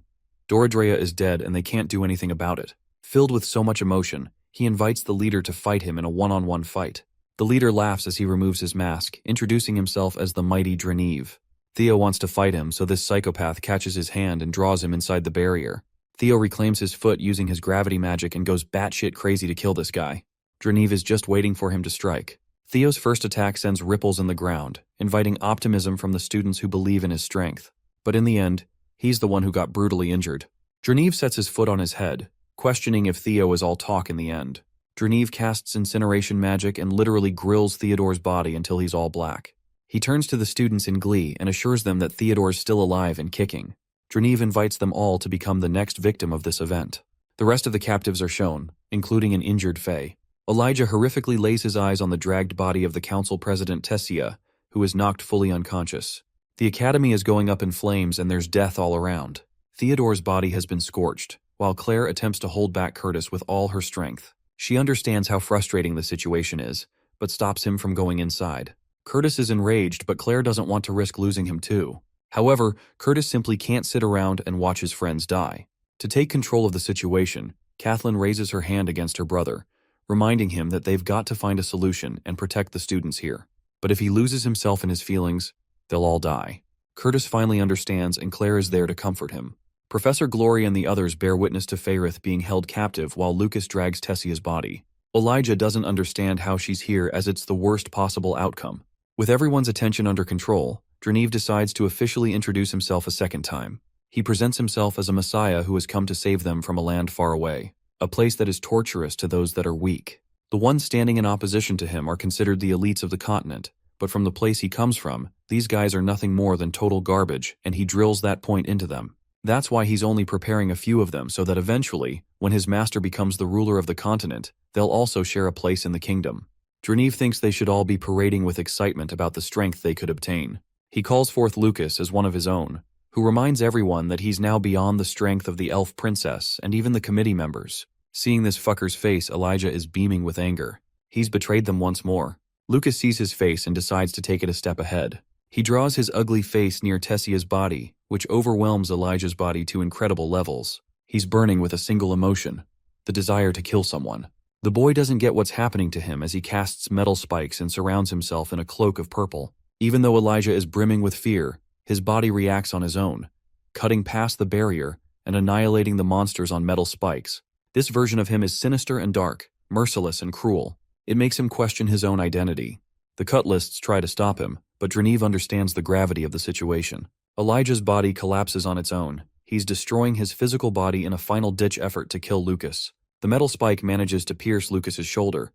Doradrea is dead and they can't do anything about it. Filled with so much emotion, he invites the leader to fight him in a one-on-one fight. The leader laughs as he removes his mask, introducing himself as the mighty Dreneve. Theo wants to fight him, so this psychopath catches his hand and draws him inside the barrier. Theo reclaims his foot using his gravity magic and goes batshit crazy to kill this guy. Dreneve is just waiting for him to strike. Theo's first attack sends ripples in the ground, inviting optimism from the students who believe in his strength. But in the end, he's the one who got brutally injured. Dronzer sets his foot on his head, questioning if Theo is all talk in the end. Dronzer casts incineration magic and literally grills Theodore's body until he's all black. He turns to the students in glee and assures them that Theodore's still alive and kicking. Dronzer invites them all to become the next victim of this event. The rest of the captives are shown, including an injured Fae. Elijah horrifically lays his eyes on the dragged body of the council president Tessia, who is knocked fully unconscious. The academy is going up in flames and there's death all around. Theodore's body has been scorched, while Claire attempts to hold back Curtis with all her strength. She understands how frustrating the situation is, but stops him from going inside. Curtis is enraged, but Claire doesn't want to risk losing him too. However, Curtis simply can't sit around and watch his friends die. To take control of the situation, Kathleen raises her hand against her brother, reminding him that they've got to find a solution and protect the students here. But if he loses himself in his feelings, they'll all die. Curtis finally understands and Claire is there to comfort him. Professor Glory and the others bear witness to Faerith being held captive while Lucas drags Tessia's body. Elijah doesn't understand how she's here as it's the worst possible outcome. With everyone's attention under control, Dronzer decides to officially introduce himself a second time. He presents himself as a messiah who has come to save them from a land far away, a place that is torturous to those that are weak. The ones standing in opposition to him are considered the elites of the continent, but from the place he comes from, these guys are nothing more than total garbage, and he drills that point into them. That's why he's only preparing a few of them so that eventually, when his master becomes the ruler of the continent, they'll also share a place in the kingdom. Dronzer thinks they should all be parading with excitement about the strength they could obtain. He calls forth Lucas as one of his own, who reminds everyone that he's now beyond the strength of the elf princess and even the committee members. Seeing this fucker's face, Elijah is beaming with anger. He's betrayed them once more. Lucas sees his face and decides to take it a step ahead. He draws his ugly face near Tessia's body, which overwhelms Elijah's body to incredible levels. He's burning with a single emotion, the desire to kill someone. The boy doesn't get what's happening to him as he casts metal spikes and surrounds himself in a cloak of purple. Even though Elijah is brimming with fear, his body reacts on his own, cutting past the barrier and annihilating the monsters on metal spikes. This version of him is sinister and dark, merciless and cruel. It makes him question his own identity. The Cutlists try to stop him, but Dronzer understands the gravity of the situation. Elijah's body collapses on its own. He's destroying his physical body in a final-ditch effort to kill Lucas. The metal spike manages to pierce Lucas's shoulder,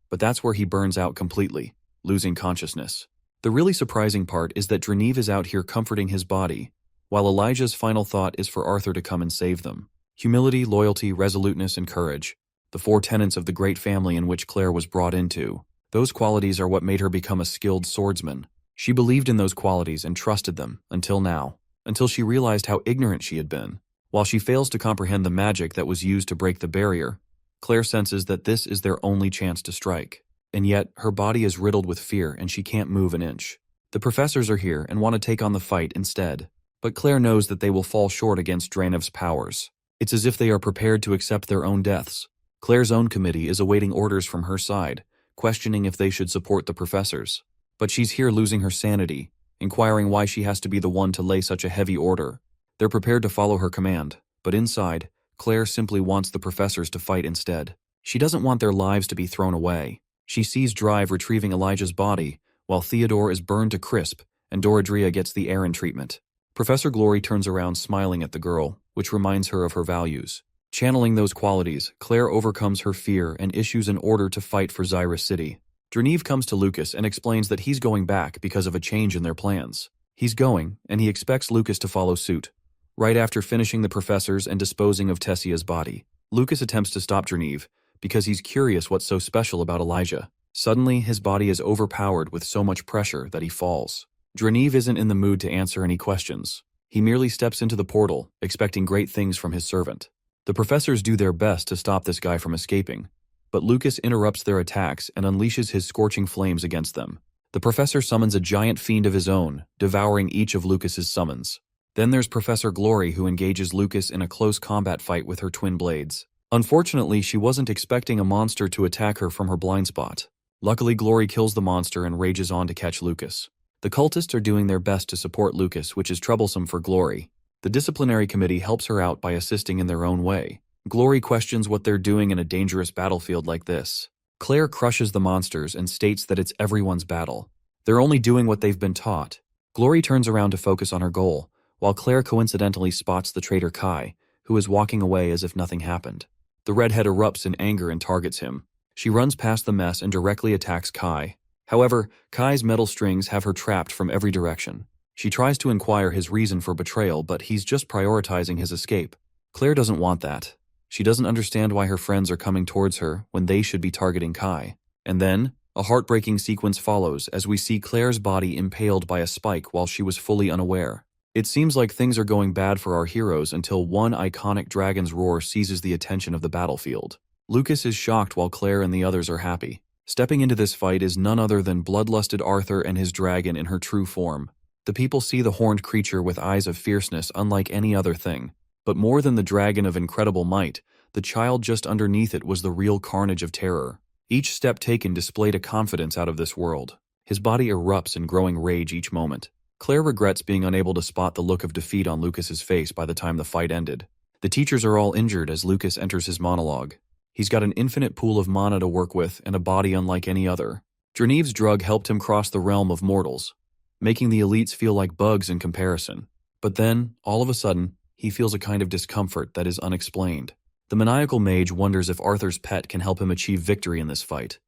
but that's where he burns out completely, losing consciousness. The really surprising part is that Dronzer is out here comforting his body, while Elijah's final thought is for Arthur to come and save them. Humility, loyalty, resoluteness, and courage, the four tenets of the great family in which Claire was brought into. Those qualities are what made her become a skilled swordsman. She believed in those qualities and trusted them, until now, until she realized how ignorant she had been. While she fails to comprehend the magic that was used to break the barrier, Claire senses that this is their only chance to strike. And yet, her body is riddled with fear and she can't move an inch. The professors are here and want to take on the fight instead, but Claire knows that they will fall short against Dranov's powers. It's as if they are prepared to accept their own deaths. Claire's own committee is awaiting orders from her side, questioning if they should support the professors. But she's here losing her sanity, inquiring why she has to be the one to lay such a heavy order. They're prepared to follow her command, but inside, Claire simply wants the professors to fight instead. She doesn't want their lives to be thrown away. She sees Drive retrieving Elijah's body, while Theodore is burned to crisp and Doradria gets the Aaron treatment. Professor Glory turns around smiling at the girl, which reminds her of her values. Channeling those qualities, Claire overcomes her fear and issues an order to fight for Zyra City. Dronzer comes to Lucas and explains that he's going back because of a change in their plans. He's going, and he expects Lucas to follow suit. Right after finishing the professors and disposing of Tessia's body, Lucas attempts to stop Dronzer because he's curious what's so special about Elijah. Suddenly, his body is overpowered with so much pressure that he falls. Dronzer isn't in the mood to answer any questions. He merely steps into the portal, expecting great things from his servant. The professors do their best to stop this guy from escaping, but Lucas interrupts their attacks and unleashes his scorching flames against them. The professor summons a giant fiend of his own, devouring each of Lucas's summons. Then there's Professor Glory, who engages Lucas in a close combat fight with her twin blades. Unfortunately, she wasn't expecting a monster to attack her from her blind spot. Luckily, Glory kills the monster and rages on to catch Lucas. The cultists are doing their best to support Lucas, which is troublesome for Glory. The disciplinary committee helps her out by assisting in their own way. Glory questions what they're doing in a dangerous battlefield like this. Claire crushes the monsters and states that it's everyone's battle. They're only doing what they've been taught. Glory turns around to focus on her goal, while Claire coincidentally spots the traitor Kai, who is walking away as if nothing happened. The redhead erupts in anger and targets him. She runs past the mess and directly attacks Kai. However, Kai's metal strings have her trapped from every direction. She tries to inquire his reason for betrayal, but he's just prioritizing his escape. Claire doesn't want that. She doesn't understand why her friends are coming towards her when they should be targeting Kai. And then, a heartbreaking sequence follows as we see Claire's body impaled by a spike while she was fully unaware. It seems like things are going bad for our heroes until one iconic dragon's roar seizes the attention of the battlefield. Lucas is shocked while Claire and the others are happy. Stepping into this fight is none other than bloodlusted Arthur and his dragon in her true form. The people see the horned creature with eyes of fierceness unlike any other thing. But more than the dragon of incredible might, the child just underneath it was the real carnage of terror. Each step taken displayed a confidence out of this world. His body erupts in growing rage each moment. Claire regrets being unable to spot the look of defeat on Lucas's face by the time the fight ended. The teachers are all injured as Lucas enters his monologue. He's got an infinite pool of mana to work with and a body unlike any other. Dreneve's drug helped him cross the realm of mortals, making the elites feel like bugs in comparison. But then, all of a sudden, he feels a kind of discomfort that is unexplained. The maniacal mage wonders if Arthur's pet can help him achieve victory in this fight.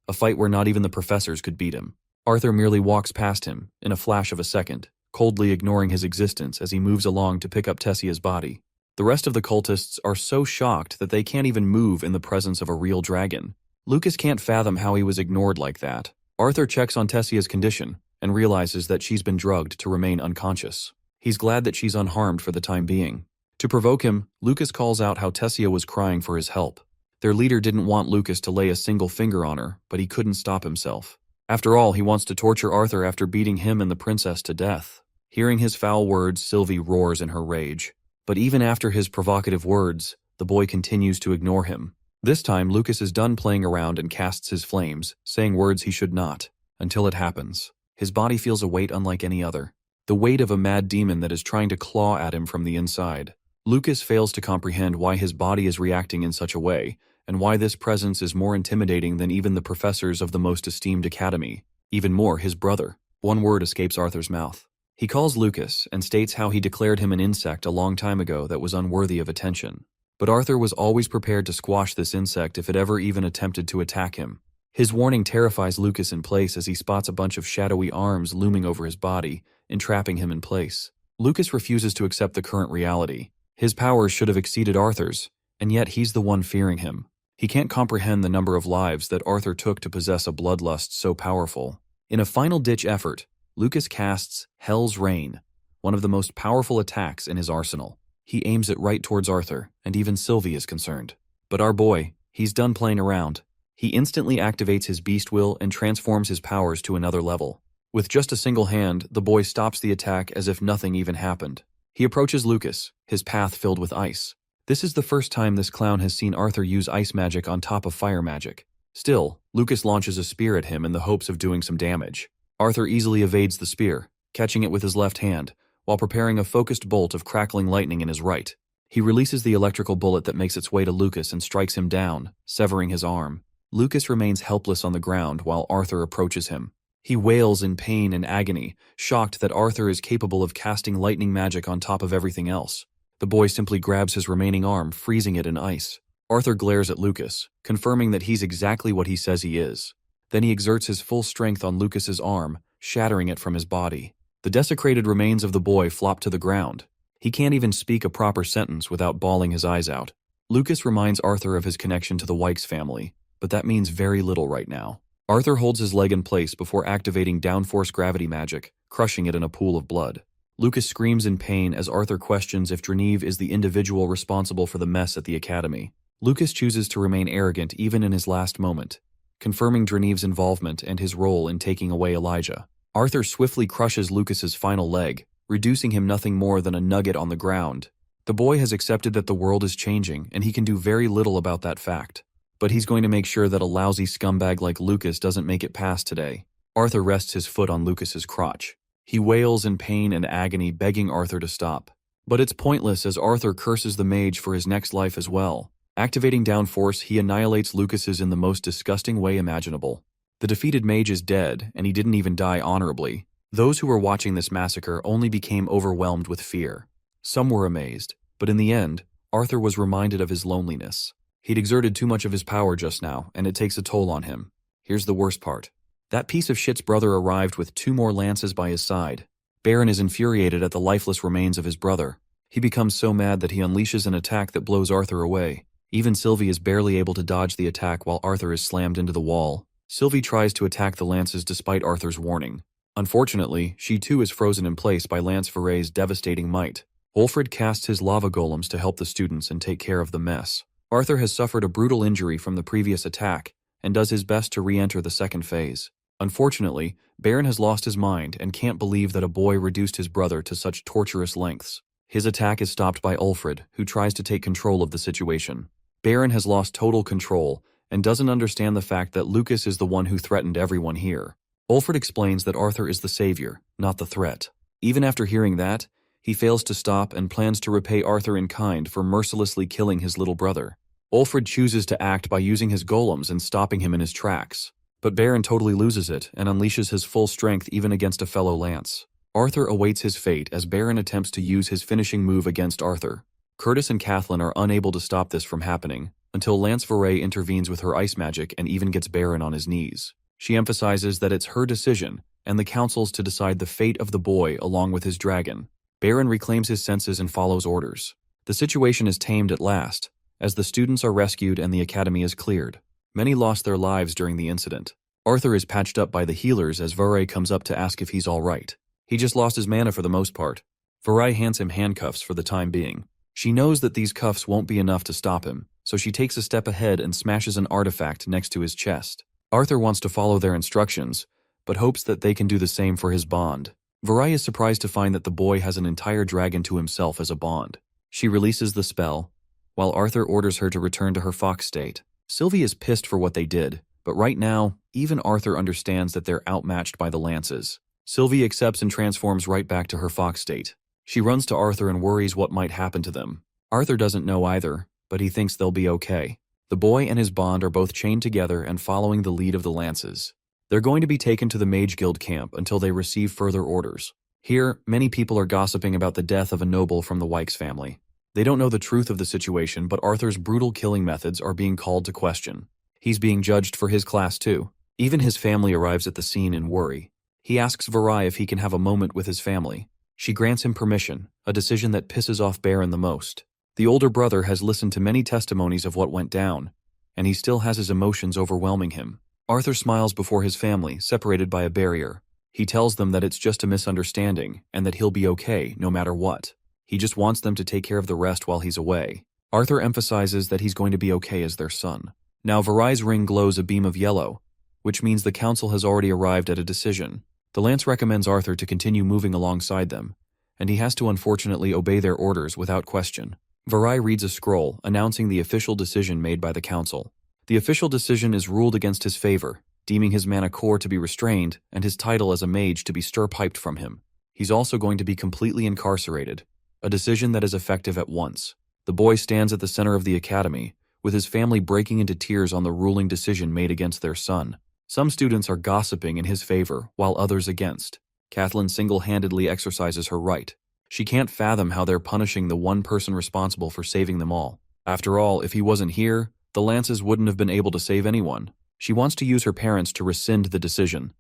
A fight where not even the professors could beat him. Arthur merely walks past him, in a flash of a second, coldly ignoring his existence as he moves along to pick up Tessia's body. The rest of the cultists are so shocked that they can't even move in the presence of a real dragon. Lucas can't fathom how he was ignored like that. Arthur checks on Tessia's condition and realizes that she's been drugged to remain unconscious. He's glad that she's unharmed for the time being. To provoke him, Lucas calls out how Tessia was crying for his help. Their leader didn't want Lucas to lay a single finger on her, but he couldn't stop himself. After all, he wants to torture Arthur after beating him and the princess to death. Hearing his foul words, Sylvie roars in her rage. But even after his provocative words, the boy continues to ignore him. This time, Lucas is done playing around and casts his flames, saying words he should not, until it happens. His body feels a weight unlike any other. The weight of a mad demon that is trying to claw at him from the inside. Lucas fails to comprehend why his body is reacting in such a way, and why this presence is more intimidating than even the professors of the most esteemed academy. Even more, his brother. One word escapes Arthur's mouth. He calls Lucas and states how he declared him an insect a long time ago that was unworthy of attention. But Arthur was always prepared to squash this insect if it ever even attempted to attack him. His warning terrifies Lucas in place as he spots a bunch of shadowy arms looming over his body, entrapping him in place. Lucas refuses to accept the current reality. His powers should have exceeded Arthur's, and yet he's the one fearing him. He can't comprehend the number of lives that Arthur took to possess a bloodlust so powerful. In a final-ditch effort, Lucas casts Hell's Rain, one of the most powerful attacks in his arsenal. He aims it right towards Arthur, and even Sylvie is concerned. But our boy, he's done playing around. He instantly activates his beast will and transforms his powers to another level. With just a single hand, the boy stops the attack as if nothing even happened. He approaches Lucas, his path filled with ice. This is the first time this clown has seen Arthur use ice magic on top of fire magic. Still, Lucas launches a spear at him in the hopes of doing some damage. Arthur easily evades the spear, catching it with his left hand, while preparing a focused bolt of crackling lightning in his right. He releases the electrical bullet that makes its way to Lucas and strikes him down, severing his arm. Lucas remains helpless on the ground while Arthur approaches him. He wails in pain and agony, shocked that Arthur is capable of casting lightning magic on top of everything else. The boy simply grabs his remaining arm, freezing it in ice. Arthur glares at Lucas, confirming that he's exactly what he says he is. Then he exerts his full strength on Lucas's arm, shattering it from his body. The desecrated remains of the boy flop to the ground. He can't even speak a proper sentence without bawling his eyes out. Lucas reminds Arthur of his connection to the Wykes family, but that means very little right now. Arthur holds his leg in place before activating downforce gravity magic, crushing it in a pool of blood. Lucas screams in pain as Arthur questions if Droneve is the individual responsible for the mess at the academy. Lucas chooses to remain arrogant even in his last moment, confirming Droneve's involvement and his role in taking away Elijah. Arthur swiftly crushes Lucas's final leg, reducing him nothing more than a nugget on the ground. The boy has accepted that the world is changing, and he can do very little about that fact. But he's going to make sure that a lousy scumbag like Lucas doesn't make it past today. Arthur rests his foot on Lucas's crotch. He wails in pain and agony, begging Arthur to stop. But it's pointless as Arthur curses the mage for his next life as well. Activating down force, he annihilates Lucas's in the most disgusting way imaginable. The defeated mage is dead, and he didn't even die honorably. Those who were watching this massacre only became overwhelmed with fear. Some were amazed, but in the end, Arthur was reminded of his loneliness. He'd exerted too much of his power just now, and it takes a toll on him. Here's the worst part. That piece of shit's brother arrived with 2 more lances by his side. Baron is infuriated at the lifeless remains of his brother. He becomes so mad that he unleashes an attack that blows Arthur away. Even Sylvie is barely able to dodge the attack while Arthur is slammed into the wall. Sylvie tries to attack the lances despite Arthur's warning. Unfortunately, she too is frozen in place by Lance Verray's devastating might. Wolfred casts his lava golems to help the students and take care of the mess. Arthur has suffered a brutal injury from the previous attack and does his best to re-enter the second phase. Unfortunately, Baron has lost his mind and can't believe that a boy reduced his brother to such torturous lengths. His attack is stopped by Ulfred, who tries to take control of the situation. Baron has lost total control and doesn't understand the fact that Lucas is the one who threatened everyone here. Ulfred explains that Arthur is the savior, not the threat. Even after hearing that, he fails to stop and plans to repay Arthur in kind for mercilessly killing his little brother. Ulfred chooses to act by using his golems and stopping him in his tracks. But Baron totally loses it and unleashes his full strength even against a fellow lance. Arthur awaits his fate as Baron attempts to use his finishing move against Arthur. Curtis and Kathleen are unable to stop this from happening, until Lance Verray intervenes with her ice magic and even gets Baron on his knees. She emphasizes that it's her decision, and the council's to decide the fate of the boy along with his dragon. Baron reclaims his senses and follows orders. The situation is tamed at last, as the students are rescued and the academy is cleared. Many lost their lives during the incident. Arthur is patched up by the healers as Verray comes up to ask if he's alright. He just lost his mana for the most part. Verray hands him handcuffs for the time being. She knows that these cuffs won't be enough to stop him, so she takes a step ahead and smashes an artifact next to his chest. Arthur wants to follow their instructions, but hopes that they can do the same for his bond. Verray is surprised to find that the boy has an entire dragon to himself as a bond. She releases the spell, while Arthur orders her to return to her fox state. Sylvie is pissed for what they did, but right now, even Arthur understands that they're outmatched by the lances. Sylvie accepts and transforms right back to her fox state. She runs to Arthur and worries what might happen to them. Arthur doesn't know either, but he thinks they'll be okay. The boy and his bond are both chained together and following the lead of the lances. They're going to be taken to the Mage Guild camp until they receive further orders. Here, many people are gossiping about the death of a noble from the Wykes family. They don't know the truth of the situation, but Arthur's brutal killing methods are being called to question. He's being judged for his class too. Even his family arrives at the scene in worry. He asks Verray if he can have a moment with his family. She grants him permission, a decision that pisses off Baron the most. The older brother has listened to many testimonies of what went down, and he still has his emotions overwhelming him. Arthur smiles before his family, separated by a barrier. He tells them that it's just a misunderstanding, and that he'll be okay no matter what. He just wants them to take care of the rest while he's away. Arthur emphasizes that he's going to be okay as their son. Now Verray's ring glows a beam of yellow, which means the council has already arrived at a decision. The lance recommends Arthur to continue moving alongside them, and he has to unfortunately obey their orders without question. Verray reads a scroll announcing the official decision made by the council. The official decision is ruled against his favor, deeming his mana core to be restrained and his title as a mage to be stir-piped from him. He's also going to be completely incarcerated, a decision that is effective at once. The boy stands at the center of the academy, with his family breaking into tears on the ruling decision made against their son. Some students are gossiping in his favor, while others against. Kathleen single-handedly exercises her right. She can't fathom how they're punishing the one person responsible for saving them all. After all, if he wasn't here, the lances wouldn't have been able to save anyone. She wants to use her parents to rescind the decision,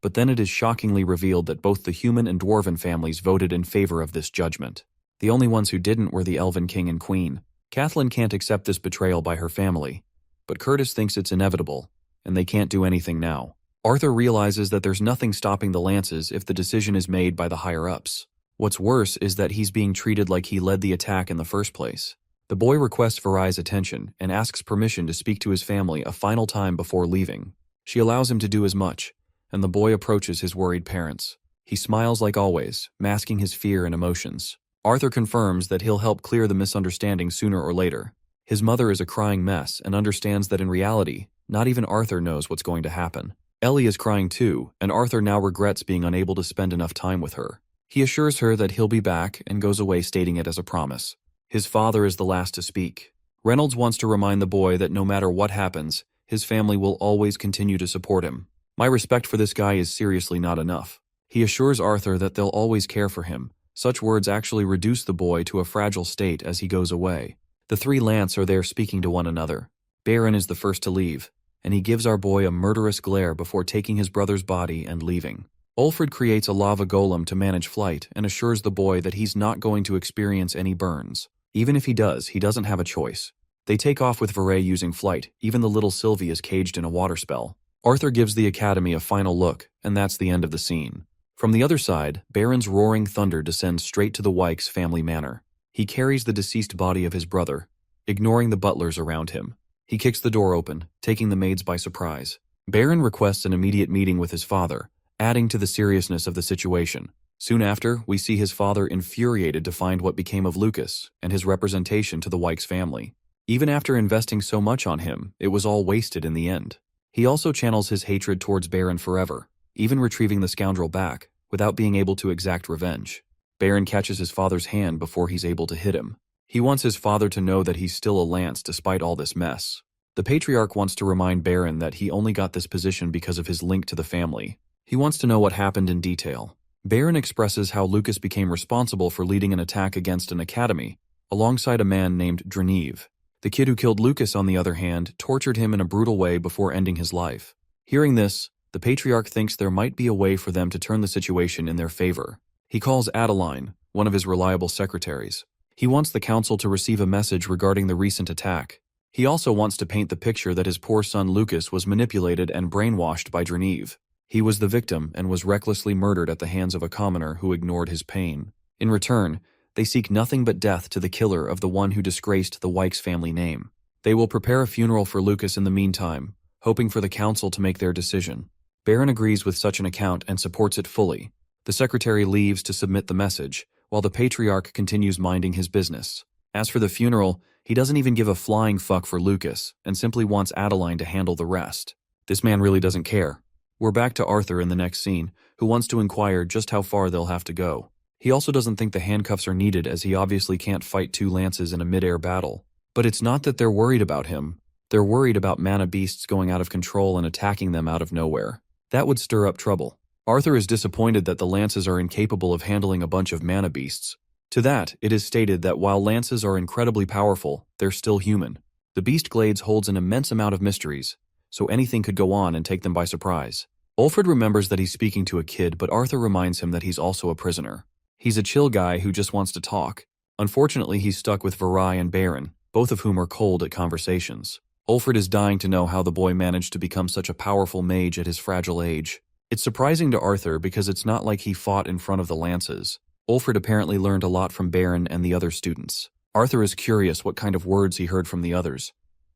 but then it is shockingly revealed that both the human and dwarven families voted in favor of this judgment. The only ones who didn't were the elven king and queen. Kathleen can't accept this betrayal by her family, but Curtis thinks it's inevitable, and they can't do anything now. Arthur realizes that there's nothing stopping the lances if the decision is made by the higher-ups. What's worse is that he's being treated like he led the attack in the first place. The boy requests Verray's attention and asks permission to speak to his family a final time before leaving. She allows him to do as much, and the boy approaches his worried parents. He smiles like always, masking his fear and emotions. Arthur confirms that he'll help clear the misunderstanding sooner or later. His mother is a crying mess and understands that in reality, not even Arthur knows what's going to happen. Ellie is crying too, and Arthur now regrets being unable to spend enough time with her. He assures her that he'll be back and goes away stating it as a promise. His father is the last to speak. Reynolds wants to remind the boy that no matter what happens, his family will always continue to support him. My respect for this guy is seriously not enough. He assures Arthur that they'll always care for him. Such words actually reduce the boy to a fragile state as he goes away. The three Lance are there speaking to one another. Baron is the first to leave, and he gives our boy a murderous glare before taking his brother's body and leaving. Ulfred creates a lava golem to manage flight and assures the boy that he's not going to experience any burns. Even if he does, he doesn't have a choice. They take off with Veray using flight. Even the little Sylvie is caged in a water spell. Arthur gives the academy a final look, and that's the end of the scene. From the other side, Baron's roaring thunder descends straight to the Wykes family manor. He carries the deceased body of his brother, ignoring the butlers around him. He kicks the door open, taking the maids by surprise. Baron requests an immediate meeting with his father, adding to the seriousness of the situation. Soon after, we see his father infuriated to find what became of Lucas and his representation to the Wykes family. Even after investing so much on him, it was all wasted in the end. He also channels his hatred towards Baron forever, even retrieving the scoundrel back, without being able to exact revenge. Baron catches his father's hand before he's able to hit him. He wants his father to know that he's still a Lance despite all this mess. The Patriarch wants to remind Baron that he only got this position because of his link to the family. He wants to know what happened in detail. Baron expresses how Lucas became responsible for leading an attack against an academy, alongside a man named Dronzer. The kid who killed Lucas, on the other hand, tortured him in a brutal way before ending his life. Hearing this, the Patriarch thinks there might be a way for them to turn the situation in their favor. He calls Adeline, one of his reliable secretaries. He wants the council to receive a message regarding the recent attack. He also wants to paint the picture that his poor son Lucas was manipulated and brainwashed by Dronzer. He was the victim and was recklessly murdered at the hands of a commoner who ignored his pain. In return, they seek nothing but death to the killer of the one who disgraced the Wykes family name. They will prepare a funeral for Lucas in the meantime, hoping for the council to make their decision. Baron agrees with such an account and supports it fully. The secretary leaves to submit the message, while the Patriarch continues minding his business. As for the funeral, he doesn't even give a flying fuck for Lucas, and simply wants Adeline to handle the rest. This man really doesn't care. We're back to Arthur in the next scene, who wants to inquire just how far they'll have to go. He also doesn't think the handcuffs are needed, as he obviously can't fight two lances in a mid-air battle. But it's not that they're worried about him. They're worried about mana beasts going out of control and attacking them out of nowhere. That would stir up trouble. Arthur is disappointed that the lances are incapable of handling a bunch of mana beasts. To that, it is stated that while lances are incredibly powerful, they're still human. The Beast Glades holds an immense amount of mysteries, so anything could go on and take them by surprise. Ulfred remembers that he's speaking to a kid, but Arthur reminds him that he's also a prisoner. He's a chill guy who just wants to talk. Unfortunately, he's stuck with Veray and Baron, both of whom are cold at conversations. Ulfred is dying to know how the boy managed to become such a powerful mage at his fragile age. It's surprising to Arthur because it's not like he fought in front of the lances. Ulfred apparently learned a lot from Baron and the other students. Arthur is curious what kind of words he heard from the others.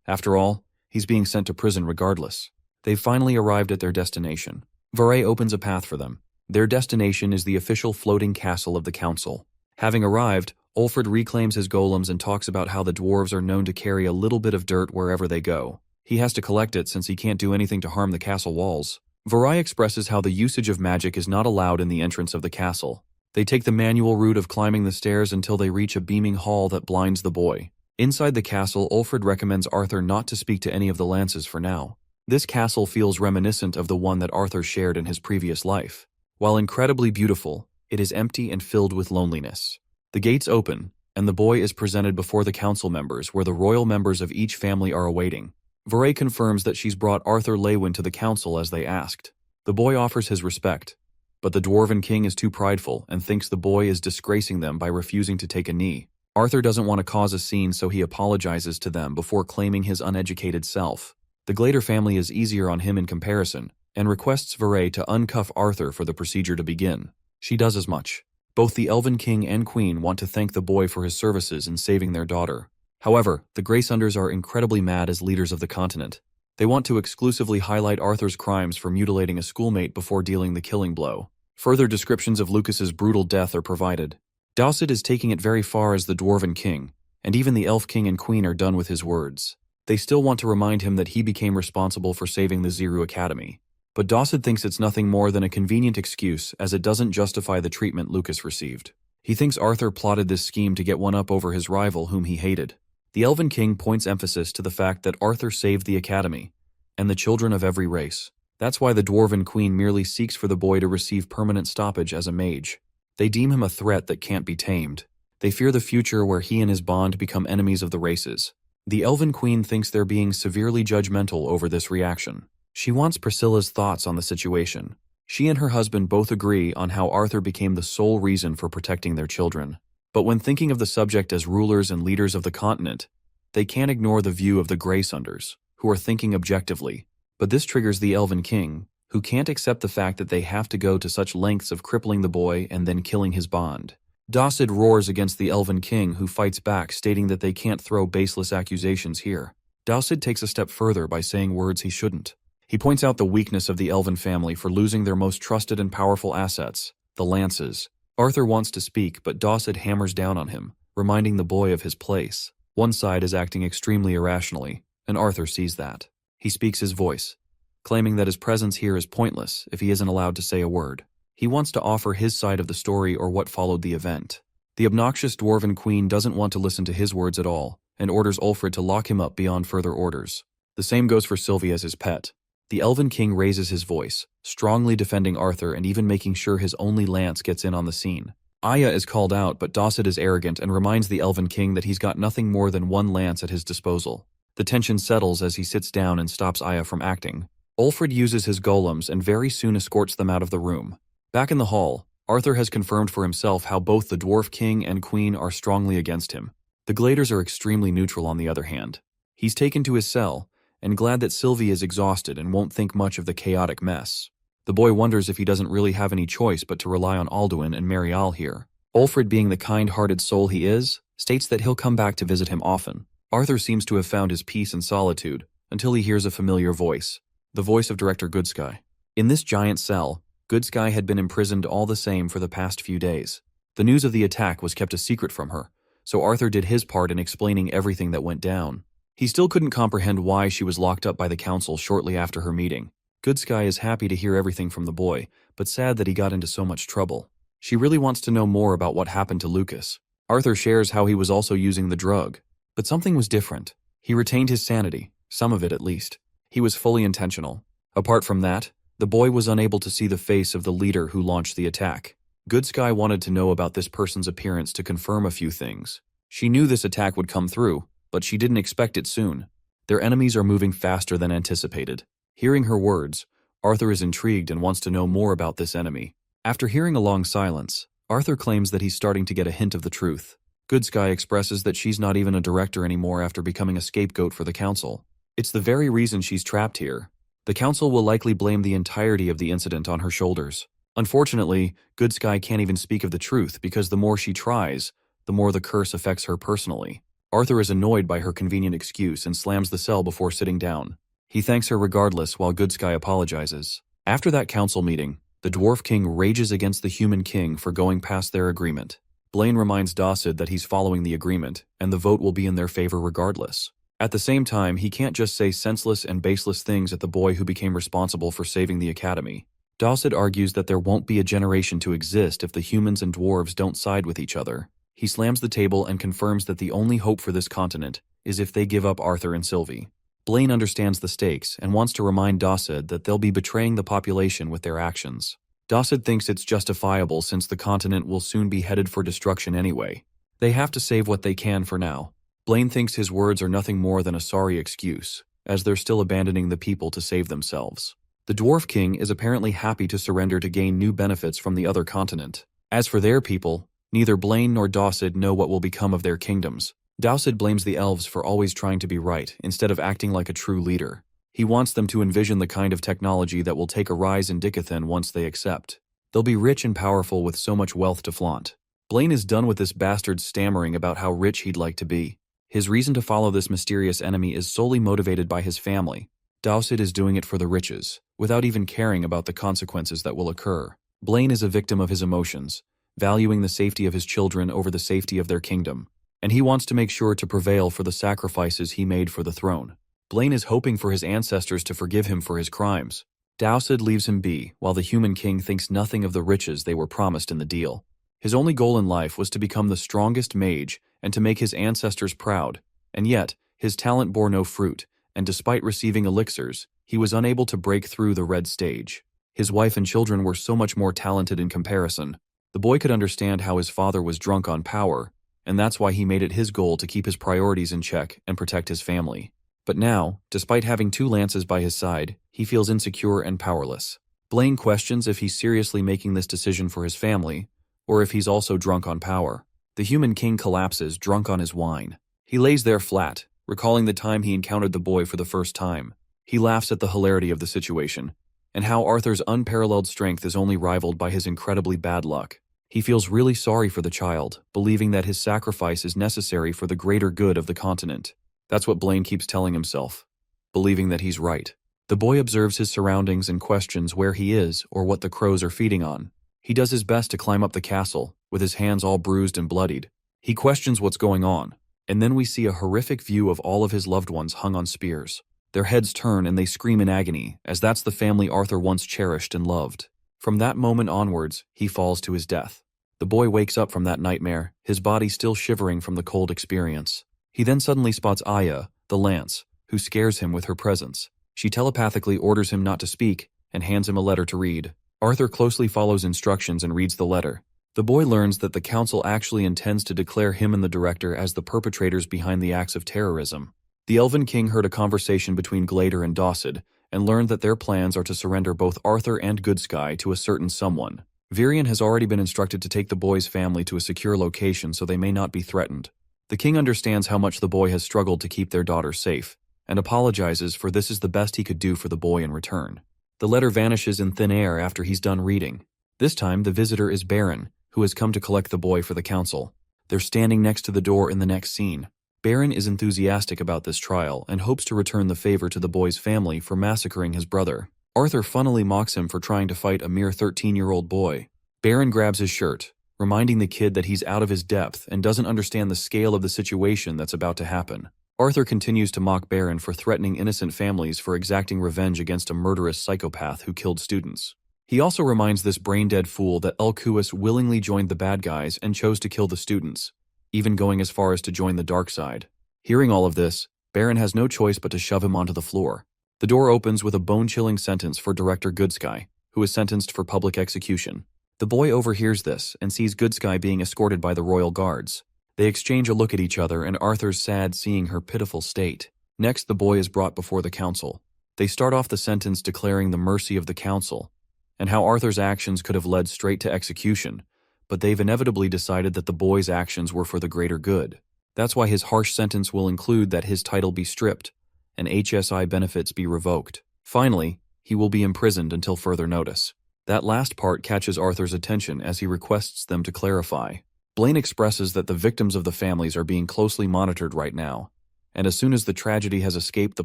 After all, he's being sent to prison regardless. They've finally arrived at their destination. Veray opens a path for them. Their destination is the official floating castle of the council. Having arrived, Ulfred reclaims his golems and talks about how the dwarves are known to carry a little bit of dirt wherever they go. He has to collect it since he can't do anything to harm the castle walls. Veray expresses how the usage of magic is not allowed in the entrance of the castle. They take the manual route of climbing the stairs until they reach a beaming hall that blinds the boy. Inside the castle, Ulfred recommends Arthur not to speak to any of the lances for now. This castle feels reminiscent of the one that Arthur shared in his previous life. While incredibly beautiful, it is empty and filled with loneliness. The gates open, and the boy is presented before the council members, where the royal members of each family are awaiting. Veray confirms that she's brought Arthur Lewin to the council as they asked. The boy offers his respect, but the Dwarven King is too prideful and thinks the boy is disgracing them by refusing to take a knee. Arthur doesn't want to cause a scene, so he apologizes to them before claiming his uneducated self. The Glader family is easier on him in comparison, and requests Veray to uncuff Arthur for the procedure to begin. She does as much. Both the Elven King and Queen want to thank the boy for his services in saving their daughter. However, the Graysunders are incredibly mad as leaders of the continent. They want to exclusively highlight Arthur's crimes for mutilating a schoolmate before dealing the killing blow. Further descriptions of Lucas's brutal death are provided. Dowsett is taking it very far as the Dwarven King, and even the Elf King and Queen are done with his words. They still want to remind him that he became responsible for saving the Ziru Academy. But Dowsett thinks it's nothing more than a convenient excuse, as it doesn't justify the treatment Lucas received. He thinks Arthur plotted this scheme to get one up over his rival whom he hated. The Elven King points emphasis to the fact that Arthur saved the Academy, and the children of every race. That's why the Dwarven Queen merely seeks for the boy to receive permanent stoppage as a mage. They deem him a threat that can't be tamed. They fear the future where he and his bond become enemies of the races. The Elven Queen thinks they're being severely judgmental over this reaction. She wants Priscilla's thoughts on the situation. She and her husband both agree on how Arthur became the sole reason for protecting their children. But when thinking of the subject as rulers and leaders of the continent, they can't ignore the view of the Graysunders, who are thinking objectively. But this triggers the Elven King, who can't accept the fact that they have to go to such lengths of crippling the boy and then killing his bond. Dronzer roars against the Elven King, who fights back, stating that they can't throw baseless accusations here. Dronzer takes a step further by saying words he shouldn't. He points out the weakness of the Elven family for losing their most trusted and powerful assets, the lances. Arthur wants to speak, but Dronzer hammers down on him, reminding the boy of his place. One side is acting extremely irrationally, and Arthur sees that. He speaks his voice, claiming that his presence here is pointless if he isn't allowed to say a word. He wants to offer his side of the story or what followed the event. The obnoxious Dwarven Queen doesn't want to listen to his words at all, and orders Ulfred to lock him up beyond further orders. The same goes for Sylvie as his pet. The Elven King raises his voice, strongly defending Arthur and even making sure his only lance gets in on the scene. Aya is called out, but Dronzer is arrogant and reminds the Elven King that he's got nothing more than one lance at his disposal. The tension settles as he sits down and stops Aya from acting. Ulfred uses his golems and very soon escorts them out of the room. Back in the hall, Arthur has confirmed for himself how both the Dwarf King and Queen are strongly against him. The Gladers are extremely neutral on the other hand. He's taken to his cell, and glad that Sylvie is exhausted and won't think much of the chaotic mess. The boy wonders if he doesn't really have any choice but to rely on Alduin and Marial here. Ulfred, being the kind-hearted soul he is, states that he'll come back to visit him often. Arthur seems to have found his peace and solitude until he hears a familiar voice, the voice of Director Goodsky. In this giant cell, Goodsky had been imprisoned all the same for the past few days. The news of the attack was kept a secret from her, so Arthur did his part in explaining everything that went down. He still couldn't comprehend why she was locked up by the council shortly after her meeting. Goodsky is happy to hear everything from the boy, but sad that he got into so much trouble. She really wants to know more about what happened to Lucas. Arthur shares how he was also using the drug. But something was different. He retained his sanity, some of it at least. He was fully intentional. Apart from that, the boy was unable to see the face of the leader who launched the attack. Goodsky wanted to know about this person's appearance to confirm a few things. She knew this attack would come through, but she didn't expect it soon. Their enemies are moving faster than anticipated. Hearing her words, Arthur is intrigued and wants to know more about this enemy. After hearing a long silence, Arthur claims that he's starting to get a hint of the truth. Goodsky expresses that she's not even a director anymore after becoming a scapegoat for the council. It's the very reason she's trapped here. The council will likely blame the entirety of the incident on her shoulders. Unfortunately, Goodsky can't even speak of the truth because the more she tries, the more the curse affects her personally. Arthur is annoyed by her convenient excuse and slams the cell before sitting down. He thanks her regardless while Goodsky apologizes. After that council meeting, the Dwarf King rages against the Human King for going past their agreement. Blaine reminds Dronzer that he's following the agreement, and the vote will be in their favor regardless. At the same time, he can't just say senseless and baseless things at the boy who became responsible for saving the Academy. Dronzer argues that there won't be a generation to exist if the humans and dwarves don't side with each other. He slams the table and confirms that the only hope for this continent is if they give up Arthur and Sylvie. Blaine understands the stakes and wants to remind Dronzer that they'll be betraying the population with their actions. Dronzer thinks it's justifiable since the continent will soon be headed for destruction anyway. They have to save what they can for now. Blaine thinks his words are nothing more than a sorry excuse, as they're still abandoning the people to save themselves. The Dwarf King is apparently happy to surrender to gain new benefits from the other continent. As for their people, neither Blaine nor Dronzer know what will become of their kingdoms. Dronzer blames the elves for always trying to be right instead of acting like a true leader. He wants them to envision the kind of technology that will take a rise in Dicathan once they accept. They'll be rich and powerful with so much wealth to flaunt. Blaine is done with this bastard stammering about how rich he'd like to be. His reason to follow this mysterious enemy is solely motivated by his family. Dronzer is doing it for the riches, without even caring about the consequences that will occur. Blaine is a victim of his emotions, valuing the safety of his children over the safety of their kingdom, and he wants to make sure to prevail for the sacrifices he made for the throne. Blaine is hoping for his ancestors to forgive him for his crimes. Dronzer leaves him be, while the Human King thinks nothing of the riches they were promised in the deal. His only goal in life was to become the strongest mage and to make his ancestors proud, And yet, his talent bore no fruit, and despite receiving elixirs, he was unable to break through the red stage. His wife and children were so much more talented in comparison. The boy could understand how his father was drunk on power, and that's why he made it his goal to keep his priorities in check and protect his family. But now, despite having 2 lances by his side, he feels insecure and powerless. Blaine questions if he's seriously making this decision for his family, or if he's also drunk on power. The human king collapses, drunk on his wine. He lays there flat, recalling the time he encountered the boy for the first time. He laughs at the hilarity of the situation, and how Arthur's unparalleled strength is only rivaled by his incredibly bad luck. He feels really sorry for the child, believing that his sacrifice is necessary for the greater good of the continent. That's what Blaine keeps telling himself, believing that he's right. The boy observes his surroundings and questions where he is or what the crows are feeding on. He does his best to climb up the castle, with his hands all bruised and bloodied. He questions what's going on, and then we see a horrific view of all of his loved ones hung on spears. Their heads turn and they scream in agony, as that's the family Arthur once cherished and loved. From that moment onwards, he falls to his death. The boy wakes up from that nightmare, his body still shivering from the cold experience. He then suddenly spots Aya, the lance, who scares him with her presence. She telepathically orders him not to speak and hands him a letter to read. Arthur closely follows instructions and reads the letter. The boy learns that the council actually intends to declare him and the director as the perpetrators behind the acts of terrorism. The Elven King heard a conversation between Glader and Dawsid and learned that their plans are to surrender both Arthur and Goodsky to a certain someone. Virion has already been instructed to take the boy's family to a secure location so they may not be threatened. The king understands how much the boy has struggled to keep their daughter safe, and apologizes for this is the best he could do for the boy in return. The letter vanishes in thin air after he's done reading. This time, the visitor is Baron, who has come to collect the boy for the council. They're standing next to the door in the next scene. Baron is enthusiastic about this trial and hopes to return the favor to the boy's family for massacring his brother. Arthur funnily mocks him for trying to fight a mere 13-year-old boy. Baron grabs his shirt, reminding the kid that he's out of his depth and doesn't understand the scale of the situation that's about to happen. Arthur continues to mock Baron for threatening innocent families for exacting revenge against a murderous psychopath who killed students. He also reminds this brain-dead fool that Elkuis willingly joined the bad guys and chose to kill the students, even going as far as to join the dark side. Hearing all of this, Baron has no choice but to shove him onto the floor. The door opens with a bone-chilling sentence for Director Goodsky, who is sentenced for public execution. The boy overhears this and sees Goodsky being escorted by the royal guards. They exchange a look at each other and Arthur's sad seeing her pitiful state. Next, the boy is brought before the council. They start off the sentence declaring the mercy of the council, and how Arthur's actions could have led straight to execution, but they've inevitably decided that the boy's actions were for the greater good. That's why his harsh sentence will include that his title be stripped and HSI benefits be revoked. Finally, he will be imprisoned until further notice. That last part catches Arthur's attention as he requests them to clarify. Blaine expresses that the victims of the families are being closely monitored right now, and as soon as the tragedy has escaped the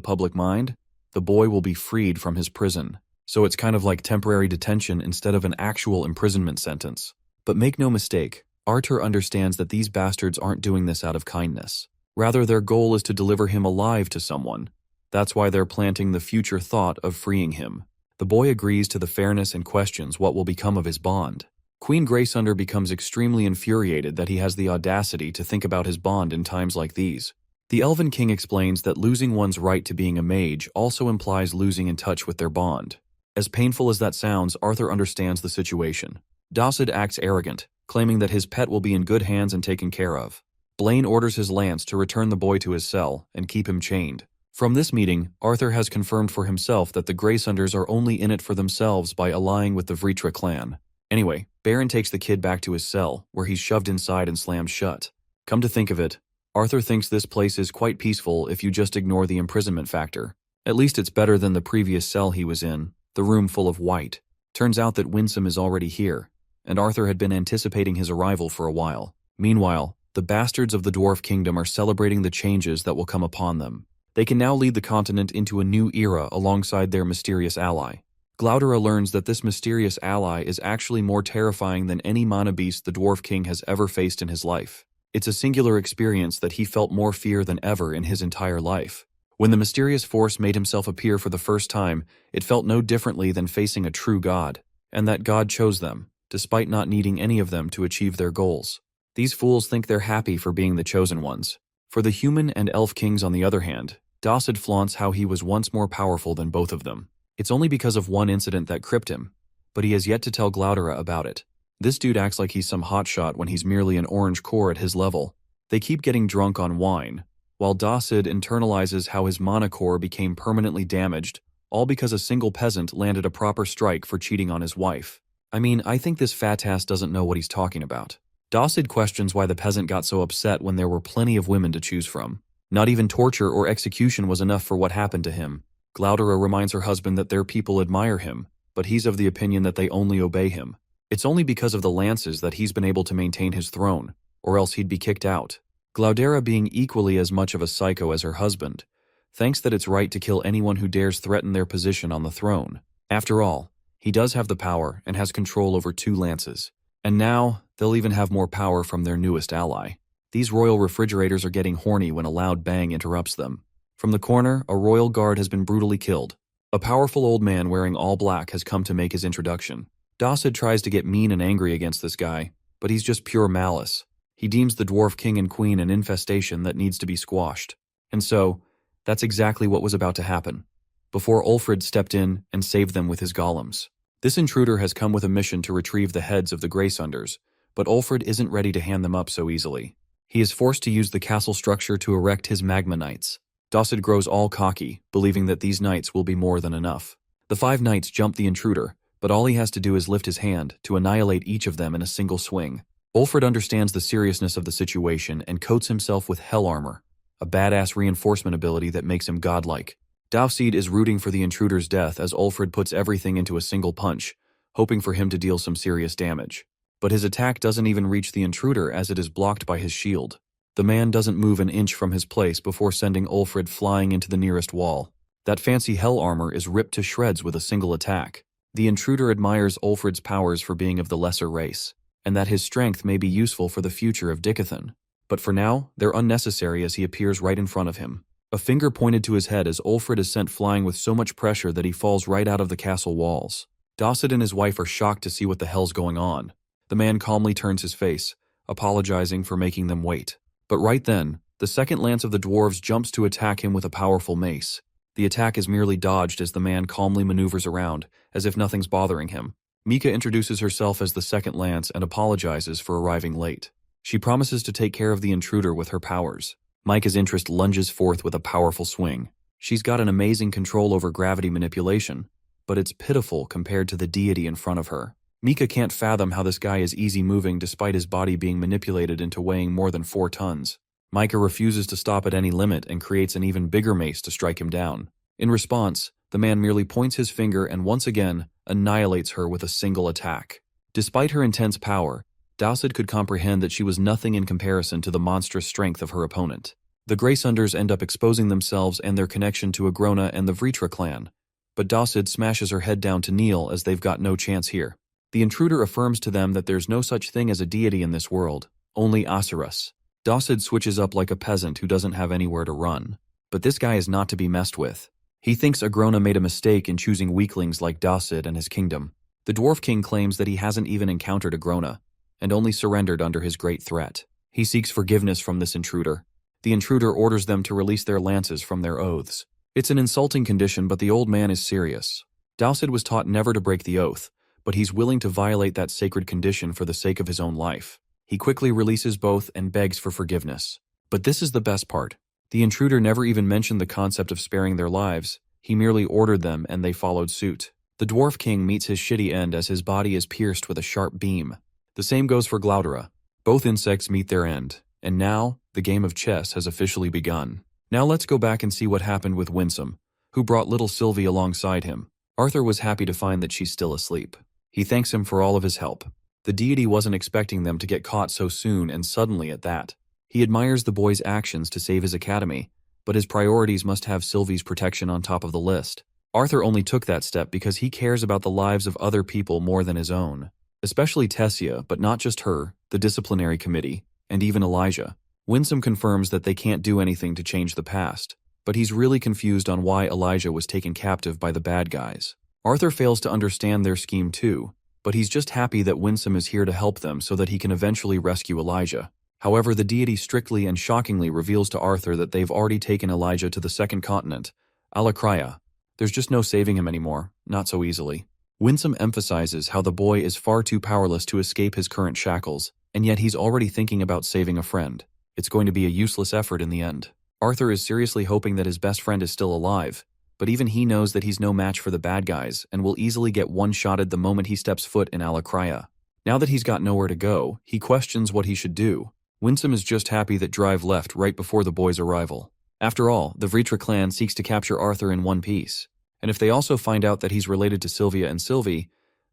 public mind, the boy will be freed from his prison. So it's kind of like temporary detention instead of an actual imprisonment sentence. But make no mistake, Arthur understands that these bastards aren't doing this out of kindness. Rather, their goal is to deliver him alive to someone. That's why they're planting the future thought of freeing him. The boy agrees to the fairness and questions what will become of his bond. Queen Graysunder becomes extremely infuriated that he has the audacity to think about his bond in times like these. The Elven King explains that losing one's right to being a mage also implies losing in touch with their bond. As painful as that sounds, Arthur understands the situation. Dawsid acts arrogant, claiming that his pet will be in good hands and taken care of. Blaine orders his lance to return the boy to his cell and keep him chained. From this meeting, Arthur has confirmed for himself that the Graysunders are only in it for themselves by allying with the Vritra clan. Anyway, Baron takes the kid back to his cell, where he's shoved inside and slammed shut. Come to think of it, Arthur thinks this place is quite peaceful if you just ignore the imprisonment factor. At least it's better than the previous cell he was in, the room full of white. Turns out that Winsome is already here, and Arthur had been anticipating his arrival for a while. Meanwhile, the bastards of the Dwarf Kingdom are celebrating the changes that will come upon them. They can now lead the continent into a new era alongside their mysterious ally. Glaudera learns that this mysterious ally is actually more terrifying than any mana beast the Dwarf King has ever faced in his life. It's a singular experience that he felt more fear than ever in his entire life. When the mysterious force made himself appear for the first time, it felt no differently than facing a true god, and that God chose them, despite not needing any of them to achieve their goals. These fools think they're happy for being the chosen ones. For the human and elf kings, on the other hand, Dacid flaunts how he was once more powerful than both of them. It's only because of one incident that cripped him, but he has yet to tell Glaudera about it. This dude acts like he's some hotshot when he's merely an orange core at his level. They keep getting drunk on wine, while Dacid internalizes how his mana core became permanently damaged, all because a single peasant landed a proper strike for cheating on his wife. I mean, I think this fat ass doesn't know what he's talking about. Dacid questions why the peasant got so upset when there were plenty of women to choose from. Not even torture or execution was enough for what happened to him. Glaudera reminds her husband that their people admire him, but he's of the opinion that they only obey him. It's only because of the lances that he's been able to maintain his throne, or else he'd be kicked out. Glaudera, being equally as much of a psycho as her husband, thinks that it's right to kill anyone who dares threaten their position on the throne. After all, he does have the power and has control over 2 lances. And now, they'll even have more power from their newest ally. These royal refrigerators are getting horny when a loud bang interrupts them. From the corner, a royal guard has been brutally killed. A powerful old man wearing all black has come to make his introduction. Dacid tries to get mean and angry against this guy, but he's just pure malice. He deems the dwarf king and queen an infestation that needs to be squashed. And so, that's exactly what was about to happen, before Ulfrid stepped in and saved them with his golems. This intruder has come with a mission to retrieve the heads of the Greysunders, but Ulfrid isn't ready to hand them up so easily. He is forced to use the castle structure to erect his magma knights. Dacid grows all cocky, believing that these knights will be more than enough. The 5 knights jump the intruder, but all he has to do is lift his hand to annihilate each of them in a single swing. Ulfrid understands the seriousness of the situation and coats himself with hell armor, a badass reinforcement ability that makes him godlike. Dacid is rooting for the intruder's death as Ulfrid puts everything into a single punch, hoping for him to deal some serious damage. But his attack doesn't even reach the intruder as it is blocked by his shield. The man doesn't move an inch from his place before sending Ulfrid flying into the nearest wall. That fancy hell armor is ripped to shreds with a single attack. The intruder admires Ulfrid's powers for being of the lesser race, and that his strength may be useful for the future of Dickathon. But for now, they're unnecessary as he appears right in front of him. A finger pointed to his head as Ulfrid is sent flying with so much pressure that he falls right out of the castle walls. Dacid and his wife are shocked to see what the hell's going on. The man calmly turns his face, apologizing for making them wait. But right then, the second lance of the dwarves jumps to attack him with a powerful mace. The attack is merely dodged as the man calmly maneuvers around, as if nothing's bothering him. Mika introduces herself as the second lance and apologizes for arriving late. She promises to take care of the intruder with her powers. Mika's interest lunges forth with a powerful swing. She's got an amazing control over gravity manipulation, but it's pitiful compared to the deity in front of her. Mika can't fathom how this guy is easy moving despite his body being manipulated into weighing more than 4 tons. Mika refuses to stop at any limit and creates an even bigger mace to strike him down. In response, the man merely points his finger and once again annihilates her with a single attack. Despite her intense power, Dacid could comprehend that she was nothing in comparison to the monstrous strength of her opponent. The Greysunders end up exposing themselves and their connection to Agrona and the Vritra clan, but Dacid smashes her head down to kneel as they've got no chance here. The intruder affirms to them that there's no such thing as a deity in this world, only Asuras. Dacid switches up like a peasant who doesn't have anywhere to run. But this guy is not to be messed with. He thinks Agrona made a mistake in choosing weaklings like Dacid and his kingdom. The Dwarf King claims that he hasn't even encountered Agrona, and only surrendered under his great threat. He seeks forgiveness from this intruder. The intruder orders them to release their lances from their oaths. It's an insulting condition, but the old man is serious. Dacid was taught never to break the oath, but he's willing to violate that sacred condition for the sake of his own life. He quickly releases both and begs for forgiveness. But this is the best part. The intruder never even mentioned the concept of sparing their lives. He merely ordered them and they followed suit. The Dwarf King meets his shitty end as his body is pierced with a sharp beam. The same goes for Glaudera. Both insects meet their end. And now, the game of chess has officially begun. Now let's go back and see what happened with Winsome, who brought little Sylvie alongside him. Arthur was happy to find that she's still asleep. He thanks him for all of his help. The deity wasn't expecting them to get caught so soon and suddenly at that. He admires the boy's actions to save his academy, but his priorities must have Sylvie's protection on top of the list. Arthur only took that step because he cares about the lives of other people more than his own. Especially Tessia, but not just her, the disciplinary committee, and even Elijah. Winsome confirms that they can't do anything to change the past, but he's really confused on why Elijah was taken captive by the bad guys. Arthur fails to understand their scheme too, but he's just happy that Winsome is here to help them so that he can eventually rescue Elijah. However, the deity strictly and shockingly reveals to Arthur that they've already taken Elijah to the second continent, Alakraya. There's just no saving him anymore, not so easily. Winsome emphasizes how the boy is far too powerless to escape his current shackles, and yet he's already thinking about saving a friend. It's going to be a useless effort in the end. Arthur is seriously hoping that his best friend is still alive, but even he knows that he's no match for the bad guys and will easily get one-shotted the moment he steps foot in Alakraya. Now that he's got nowhere to go, he questions what he should do. Winsome is just happy that Drive left right before the boy's arrival. After all, the Vritra clan seeks to capture Arthur in one piece, and if they also find out that he's related to Sylvia and Sylvie,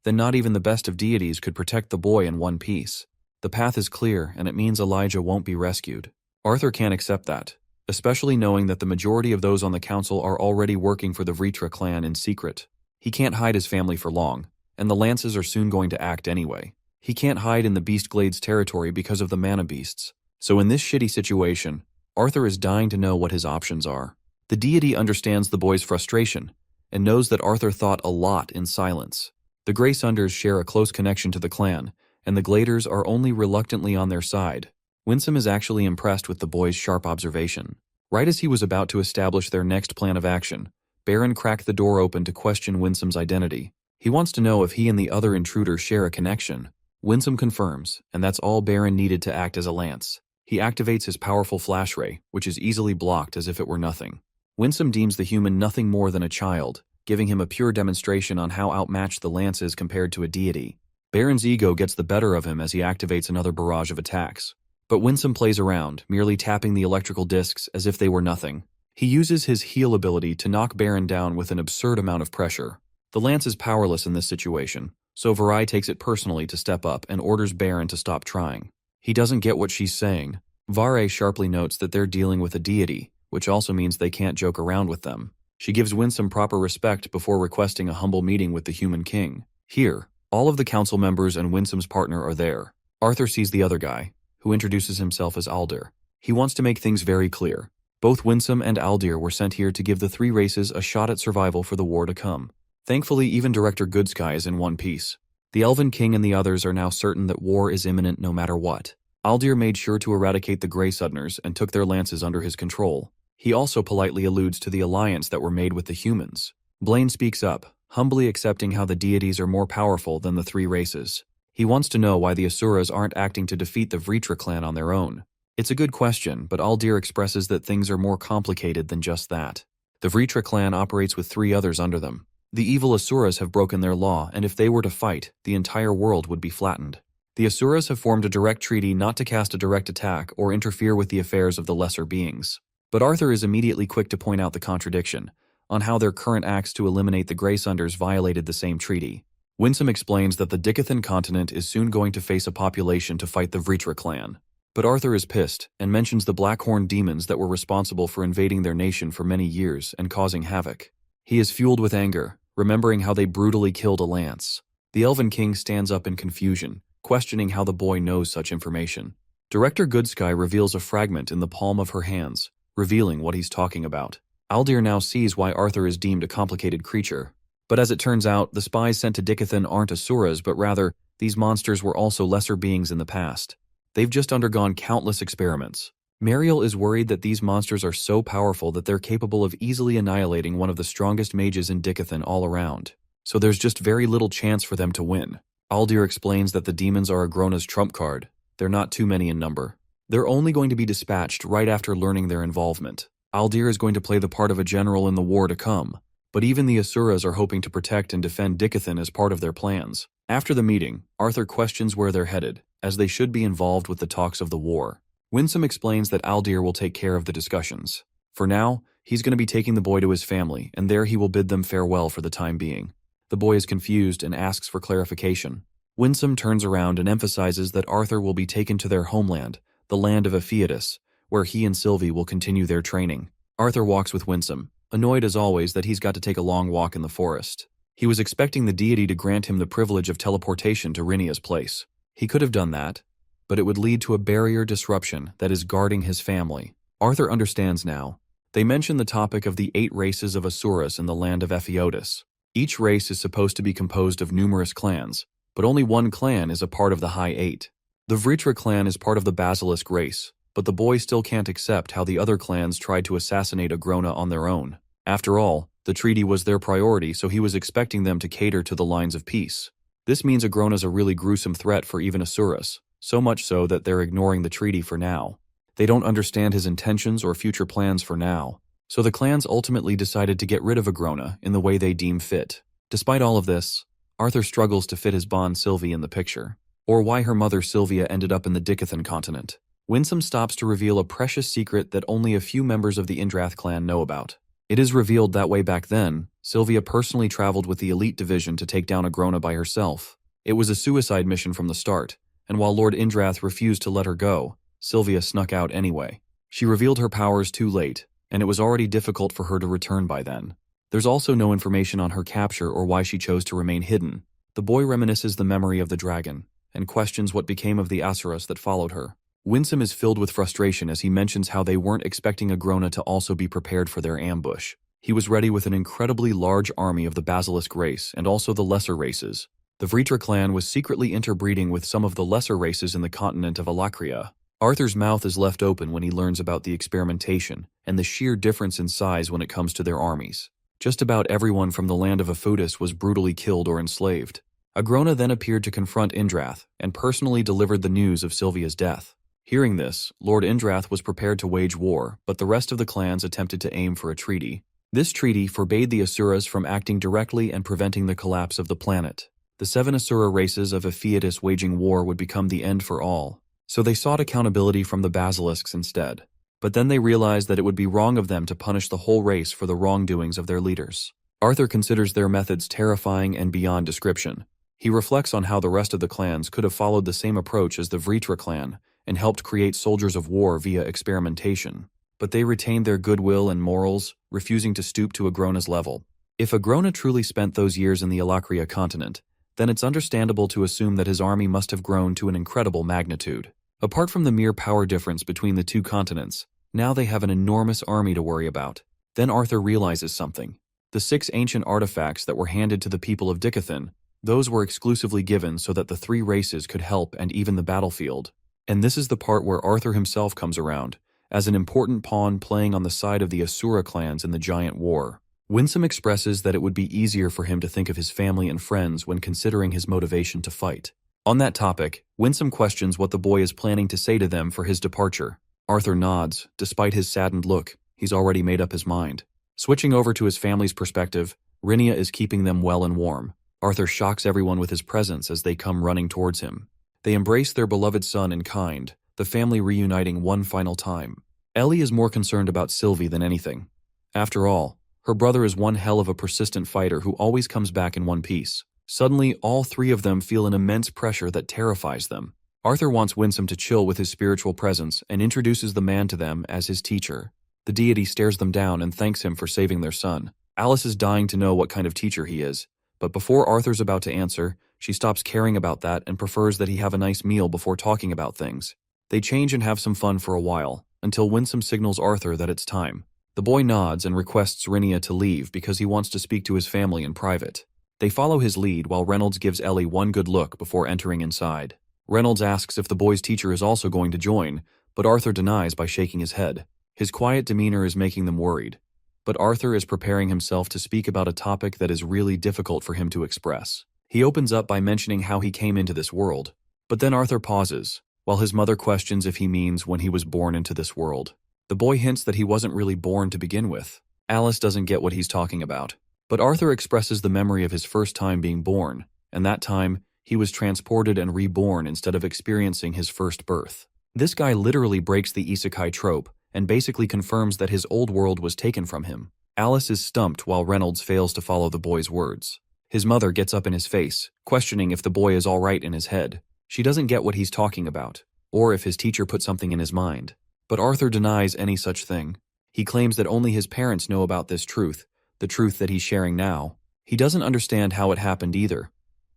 then not even the best of deities could protect the boy in one piece. The path is clear, and it means Elijah won't be rescued. Arthur can't accept that, especially knowing that the majority of those on the council are already working for the Vritra clan in secret. He can't hide his family for long, and the lances are soon going to act anyway. He can't hide in the Beast Glades territory because of the mana beasts. So in this shitty situation, Arthur is dying to know what his options are. The deity understands the boy's frustration, and knows that Arthur thought a lot in silence. The Grey Sunders share a close connection to the clan, and the Gladers are only reluctantly on their side. Winsome is actually impressed with the boy's sharp observation. Right as he was about to establish their next plan of action, Baron cracked the door open to question Winsome's identity. He wants to know if he and the other intruder share a connection. Winsome confirms, and that's all Baron needed to act as a lance. He activates his powerful flash ray, which is easily blocked as if it were nothing. Winsome deems the human nothing more than a child, giving him a pure demonstration on how outmatched the lance is compared to a deity. Baron's ego gets the better of him as he activates another barrage of attacks. But Winsome plays around, merely tapping the electrical discs as if they were nothing. He uses his heal ability to knock Baron down with an absurd amount of pressure. The lance is powerless in this situation, so Varai takes it personally to step up and orders Baron to stop trying. He doesn't get what she's saying. Varai sharply notes that they're dealing with a deity, which also means they can't joke around with them. She gives Winsome proper respect before requesting a humble meeting with the human king. Here, all of the council members and Winsome's partner are there. Arthur sees the other guy, who introduces himself as Aldir. He wants to make things very clear. Both Winsome and Aldir were sent here to give the three races a shot at survival for the war to come. Thankfully, even Director Goodsky is in one piece. The Elven King and the others are now certain that war is imminent no matter what. Aldir made sure to eradicate the Grey Suddeners and took their lances under his control. He also politely alludes to the alliance that were made with the humans. Blaine speaks up, humbly accepting how the deities are more powerful than the three races. He wants to know why the Asuras aren't acting to defeat the Vritra clan on their own. It's a good question, but Aldir expresses that things are more complicated than just that. The Vritra clan operates with three others under them. The evil Asuras have broken their law, and if they were to fight, the entire world would be flattened. The Asuras have formed a direct treaty not to cast a direct attack or interfere with the affairs of the lesser beings. But Arthur is immediately quick to point out the contradiction, on how their current acts to eliminate the Grey Sunders violated the same treaty. Winsome explains that the Dicathan continent is soon going to face a population to fight the Vritra clan. But Arthur is pissed, and mentions the Blackhorn demons that were responsible for invading their nation for many years and causing havoc. He is fueled with anger, remembering how they brutally killed a lance. The Elven King stands up in confusion, questioning how the boy knows such information. Director Goodsky reveals a fragment in the palm of her hands, revealing what he's talking about. Aldir now sees why Arthur is deemed a complicated creature. But as it turns out, the spies sent to Dicathan aren't Asuras, but rather, these monsters were also lesser beings in the past. They've just undergone countless experiments. Mariel is worried that these monsters are so powerful that they're capable of easily annihilating one of the strongest mages in Dicathan all around. So there's just very little chance for them to win. Aldir explains that the demons are Agrona's trump card. They're not too many in number. They're only going to be dispatched right after learning their involvement. Aldir is going to play the part of a general in the war to come, but even the Asuras are hoping to protect and defend Dicathan as part of their plans. After the meeting, Arthur questions where they're headed, as they should be involved with the talks of the war. Winsome explains that Aldir will take care of the discussions. For now, he's going to be taking the boy to his family, and there he will bid them farewell for the time being. The boy is confused and asks for clarification. Winsome turns around and emphasizes that Arthur will be taken to their homeland, the land of Ephiatus, where he and Sylvie will continue their training. Arthur walks with Winsome, annoyed as always that he's got to take a long walk in the forest. He was expecting the deity to grant him the privilege of teleportation to Rinia's place. He could have done that, but it would lead to a barrier disruption that is guarding his family. Arthur understands now. They mention the topic of the 8 races of Asuras in the land of Ephiatus. Each race is supposed to be composed of numerous clans, but only one clan is a part of the High 8. The Vritra clan is part of the Basilisk race, but the boy still can't accept how the other clans tried to assassinate Agrona on their own. After all, the treaty was their priority, so he was expecting them to cater to the lines of peace. This means Agrona's a really gruesome threat for even Asuras, so much so that they're ignoring the treaty for now. They don't understand his intentions or future plans for now, so the clans ultimately decided to get rid of Agrona in the way they deem fit. Despite all of this, Arthur struggles to fit his bond Sylvie in the picture, or why her mother Sylvia ended up in the Dicathan continent. Winsome stops to reveal a precious secret that only a few members of the Indrath clan know about. It is revealed that way back then, Sylvia personally traveled with the elite division to take down Agrona by herself. It was a suicide mission from the start, and while Lord Indrath refused to let her go, Sylvia snuck out anyway. She revealed her powers too late, and it was already difficult for her to return by then. There's also no information on her capture or why she chose to remain hidden. The boy reminisces the memory of the dragon, and questions what became of the Asuras that followed her. Winsome is filled with frustration as he mentions how they weren't expecting Agrona to also be prepared for their ambush. He was ready with an incredibly large army of the Basilisk race and also the lesser races. The Vritra clan was secretly interbreeding with some of the lesser races in the continent of Alakria. Arthur's mouth is left open when he learns about the experimentation and the sheer difference in size when it comes to their armies. Just about everyone from the land of Afudis was brutally killed or enslaved. Agrona then appeared to confront Indrath and personally delivered the news of Sylvia's death. Hearing this, Lord Indrath was prepared to wage war, but the rest of the clans attempted to aim for a treaty. This treaty forbade the Asuras from acting directly and preventing the collapse of the planet. The 7 Asura races of Apheatis waging war would become the end for all, so they sought accountability from the Basilisks instead. But then they realized that it would be wrong of them to punish the whole race for the wrongdoings of their leaders. Arthur considers their methods terrifying and beyond description. He reflects on how the rest of the clans could have followed the same approach as the Vritra clan and helped create soldiers of war via experimentation. But they retained their goodwill and morals, refusing to stoop to Agrona's level. If Agrona truly spent those years in the Alakria continent, then it's understandable to assume that his army must have grown to an incredible magnitude. Apart from the mere power difference between the two continents, now they have an enormous army to worry about. Then Arthur realizes something. The 6 ancient artifacts that were handed to the people of Dicathan, those were exclusively given so that the 3 races could help and even the battlefield. And this is the part where Arthur himself comes around, as an important pawn playing on the side of the Asura clans in the giant war. Winsome expresses that it would be easier for him to think of his family and friends when considering his motivation to fight. On that topic, Winsome questions what the boy is planning to say to them for his departure. Arthur nods. Despite his saddened look, he's already made up his mind. Switching over to his family's perspective, Rhynia is keeping them well and warm. Arthur shocks everyone with his presence as they come running towards him. They embrace their beloved son in kind, the family reuniting one final time. Ellie is more concerned about Sylvie than anything. After all, her brother is one hell of a persistent fighter who always comes back in one piece. Suddenly, all 3 of them feel an immense pressure that terrifies them. Arthur wants Winsome to chill with his spiritual presence and introduces the man to them as his teacher. The deity stares them down and thanks him for saving their son. Alice is dying to know what kind of teacher he is, but before Arthur's about to answer, she stops caring about that and prefers that he have a nice meal before talking about things. They change and have some fun for a while, until Winsome signals Arthur that it's time. The boy nods and requests Rhynia to leave because he wants to speak to his family in private. They follow his lead while Reynolds gives Ellie one good look before entering inside. Reynolds asks if the boy's teacher is also going to join, but Arthur denies by shaking his head. His quiet demeanor is making them worried. But Arthur is preparing himself to speak about a topic that is really difficult for him to express. He opens up by mentioning how he came into this world. But then Arthur pauses, while his mother questions if he means when he was born into this world. The boy hints that he wasn't really born to begin with. Alice doesn't get what he's talking about. But Arthur expresses the memory of his first time being born, and that time, he was transported and reborn instead of experiencing his first birth. This guy literally breaks the isekai trope, and basically confirms that his old world was taken from him. Alice is stumped while Reynolds fails to follow the boy's words. His mother gets up in his face, questioning if the boy is all right in his head. She doesn't get what he's talking about, or if his teacher put something in his mind. But Arthur denies any such thing. He claims that only his parents know about this truth, the truth that he's sharing now. He doesn't understand how it happened either.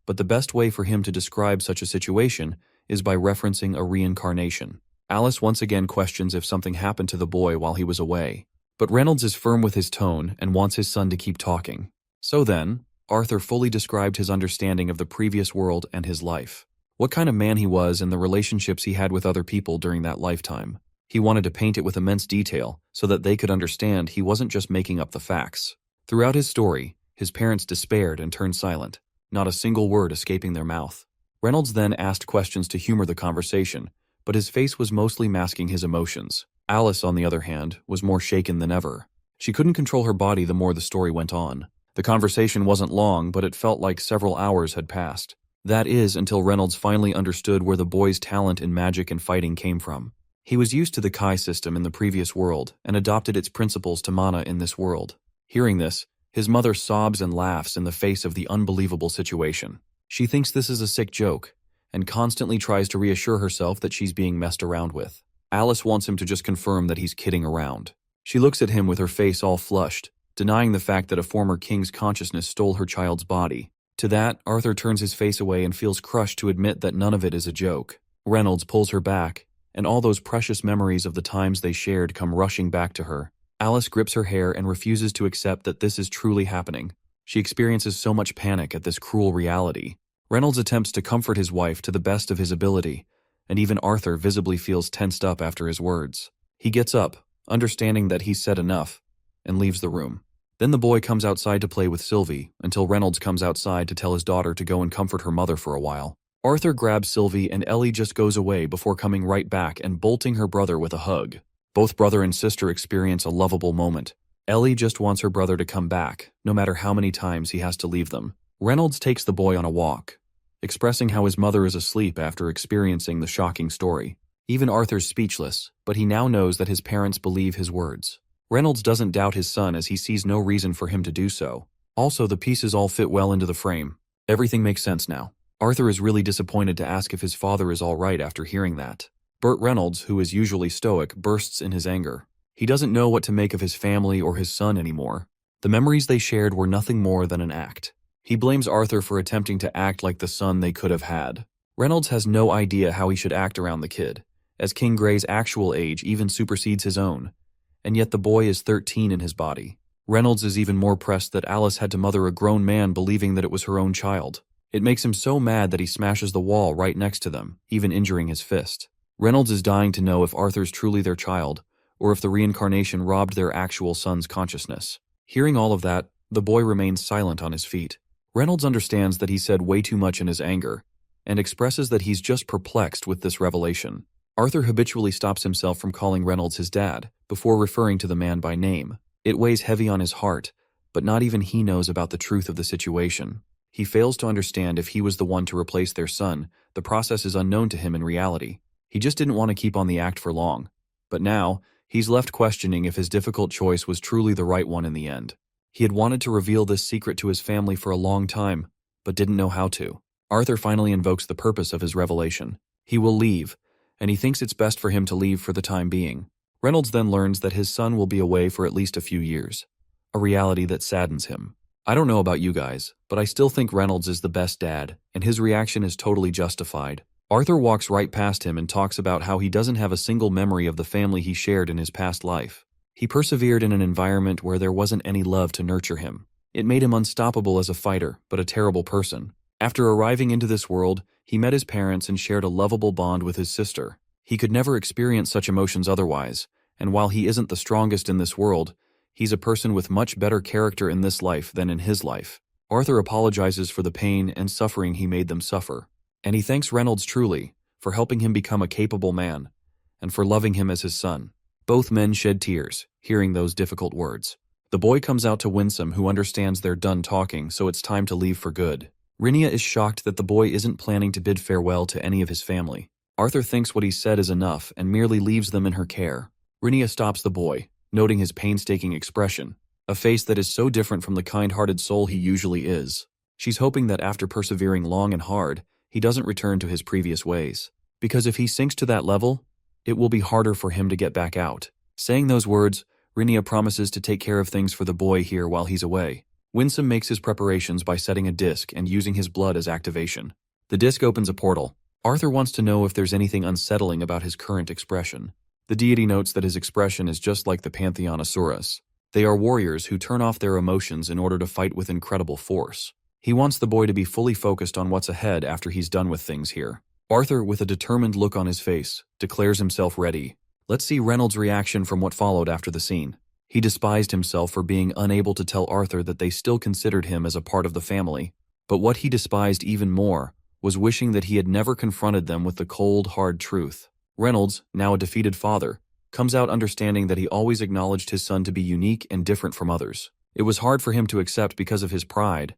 But the best way for him to describe such a situation is by referencing a reincarnation. Alice once again questions if something happened to the boy while he was away. But Reynolds is firm with his tone and wants his son to keep talking. So then, Arthur fully described his understanding of the previous world and his life. what kind of man he was and the relationships he had with other people during that lifetime. He wanted to paint it with immense detail so that they could understand he wasn't just making up the facts. Throughout his story, his parents despaired and turned silent, not a single word escaping their mouth. Reynolds then asked questions to humor the conversation, but his face was mostly masking his emotions. Alice, on the other hand, was more shaken than ever. She couldn't control her body the more the story went on. The conversation wasn't long, but it felt like several hours had passed. That is, until Reynolds finally understood where the boy's talent in magic and fighting came from. He was used to the Kai system in the previous world and adopted its principles to Mana in this world. Hearing this, his mother sobs and laughs in the face of the unbelievable situation. She thinks this is a sick joke, and constantly tries to reassure herself that she's being messed around with. Alice wants him to just confirm that he's kidding around. She looks at him with her face all flushed, denying the fact that a former king's consciousness stole her child's body. To that, Arthur turns his face away and feels crushed to admit that none of it is a joke. Reynolds pulls her back, and all those precious memories of the times they shared come rushing back to her. Alice grips her hair and refuses to accept that this is truly happening. She experiences so much panic at this cruel reality. Reynolds attempts to comfort his wife to the best of his ability, and even Arthur visibly feels tensed up after his words. He gets up, understanding that he's said enough, and leaves the room. Then the boy comes outside to play with Sylvie, until Reynolds comes outside to tell his daughter to go and comfort her mother for a while. Arthur grabs Sylvie and Ellie just goes away before coming right back and bolting her brother with a hug. Both brother and sister experience a lovable moment. Ellie just wants her brother to come back, no matter how many times he has to leave them. Reynolds takes the boy on a walk, expressing how his mother is asleep after experiencing the shocking story. Even Arthur's speechless, but he now knows that his parents believe his words. Reynolds doesn't doubt his son as he sees no reason for him to do so. Also, the pieces all fit well into the frame. Everything makes sense now. Arthur is really disappointed to ask if his father is all right after hearing that. Burt Reynolds, who is usually stoic, bursts in his anger. He doesn't know what to make of his family or his son anymore. The memories they shared were nothing more than an act. He blames Arthur for attempting to act like the son they could have had. Reynolds has no idea how he should act around the kid, as King Gray's actual age even supersedes his own, and yet the boy is 13 in his body. Reynolds is even more pressed that Alice had to mother a grown man believing that it was her own child. It makes him so mad that he smashes the wall right next to them, even injuring his fist. Reynolds is dying to know if Arthur's truly their child, or if the reincarnation robbed their actual son's consciousness. Hearing all of that, the boy remains silent on his feet. Reynolds understands that he said way too much in his anger, and expresses that he's just perplexed with this revelation. Arthur habitually stops himself from calling Reynolds his dad, before referring to the man by name. It weighs heavy on his heart, but not even he knows about the truth of the situation. He fails to understand if he was the one to replace their son. The process is unknown to him in reality. He just didn't want to keep on the act for long. But now, he's left questioning if his difficult choice was truly the right one in the end. He had wanted to reveal this secret to his family for a long time, but didn't know how to. Arthur finally invokes the purpose of his revelation. He will leave, and he thinks it's best for him to leave for the time being. Reynolds then learns that his son will be away for at least a few years, a reality that saddens him. I don't know about you guys, but I still think Reynolds is the best dad, and his reaction is totally justified. Arthur walks right past him and talks about how he doesn't have a single memory of the family he shared in his past life. He persevered in an environment where there wasn't any love to nurture him. It made him unstoppable as a fighter, but a terrible person. After arriving into this world, he met his parents and shared a lovable bond with his sister. He could never experience such emotions otherwise, and while he isn't the strongest in this world, he's a person with much better character in this life than in his life. Arthur apologizes for the pain and suffering he made them suffer, and he thanks Reynolds truly for helping him become a capable man, and for loving him as his son. Both men shed tears, hearing those difficult words. The boy comes out to Winsome, who understands they're done talking, so it's time to leave for good. Rinia is shocked that the boy isn't planning to bid farewell to any of his family. Arthur thinks what he said is enough and merely leaves them in her care. Rinia stops the boy, noting his painstaking expression, a face that is so different from the kind-hearted soul he usually is. She's hoping that after persevering long and hard, he doesn't return to his previous ways. Because if he sinks to that level, it will be harder for him to get back out. Saying those words, Rinia promises to take care of things for the boy here while he's away. Winsome makes his preparations by setting a disc and using his blood as activation. The disc opens a portal. Arthur wants to know if there's anything unsettling about his current expression. The deity notes that his expression is just like the pantheon Asuras. They are warriors who turn off their emotions in order to fight with incredible force. He wants the boy to be fully focused on what's ahead after he's done with things here. Arthur, with a determined look on his face, declares himself ready. Let's see Reynolds' reaction from what followed after the scene. He despised himself for being unable to tell Arthur that they still considered him as a part of the family. But what he despised even more was wishing that he had never confronted them with the cold, hard truth. Reynolds, now a defeated father, comes out understanding that he always acknowledged his son to be unique and different from others. It was hard for him to accept because of his pride,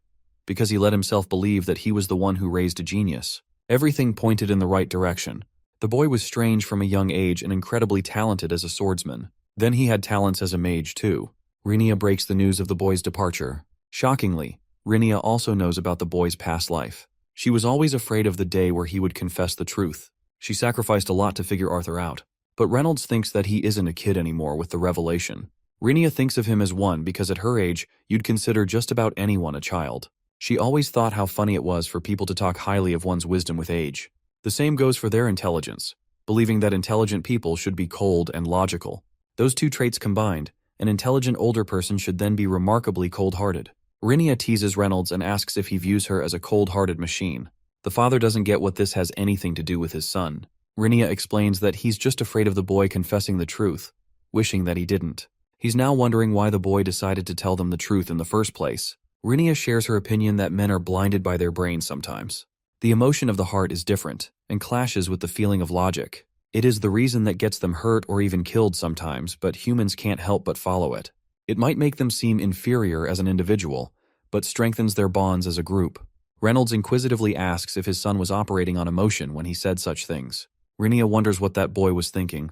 because he let himself believe that he was the one who raised a genius. Everything pointed in the right direction. The boy was strange from a young age and incredibly talented as a swordsman. Then he had talents as a mage too. Rinia breaks the news of the boy's departure. Shockingly, Rinia also knows about the boy's past life. She was always afraid of the day where he would confess the truth. She sacrificed a lot to figure Arthur out. But Reynolds thinks that he isn't a kid anymore with the revelation. Rinia thinks of him as one because at her age, you'd consider just about anyone a child. She always thought how funny it was for people to talk highly of one's wisdom with age. The same goes for their intelligence, believing that intelligent people should be cold and logical. Those two traits combined, an intelligent older person should then be remarkably cold-hearted. Rinia teases Reynolds and asks if he views her as a cold-hearted machine. The father doesn't get what this has anything to do with his son. Rinia explains that he's just afraid of the boy confessing the truth, wishing that he didn't. He's now wondering why the boy decided to tell them the truth in the first place. Rinia shares her opinion that men are blinded by their brains sometimes. The emotion of the heart is different and clashes with the feeling of logic. It is the reason that gets them hurt or even killed sometimes, but humans can't help but follow it. It might make them seem inferior as an individual, but strengthens their bonds as a group. Reynolds inquisitively asks if his son was operating on emotion when he said such things. Rinia wonders what that boy was thinking,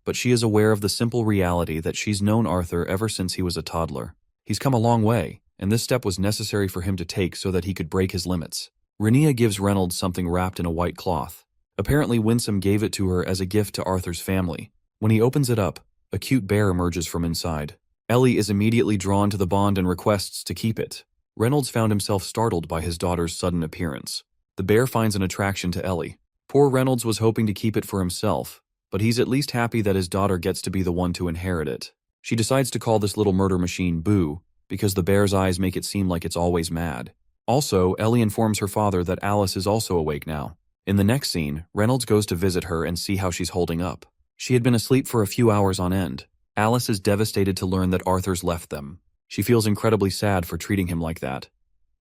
but she is aware of the simple reality that she's known Arthur ever since he was a toddler. He's come a long way, and this step was necessary for him to take so that he could break his limits. Rinia gives Reynolds something wrapped in a white cloth. Apparently Winsome gave it to her as a gift to Arthur's family. When he opens it up, a cute bear emerges from inside. Ellie is immediately drawn to the bond and requests to keep it. Reynolds found himself startled by his daughter's sudden appearance. The bear finds an attraction to Ellie. Poor Reynolds was hoping to keep it for himself, but he's at least happy that his daughter gets to be the one to inherit it. She decides to call this little murder machine Boo, because the bear's eyes make it seem like it's always mad. Also, Ellie informs her father that Alice is also awake now. In the next scene, Reynolds goes to visit her and see how she's holding up. She had been asleep for a few hours on end. Alice is devastated to learn that Arthur's left them. She feels incredibly sad for treating him like that.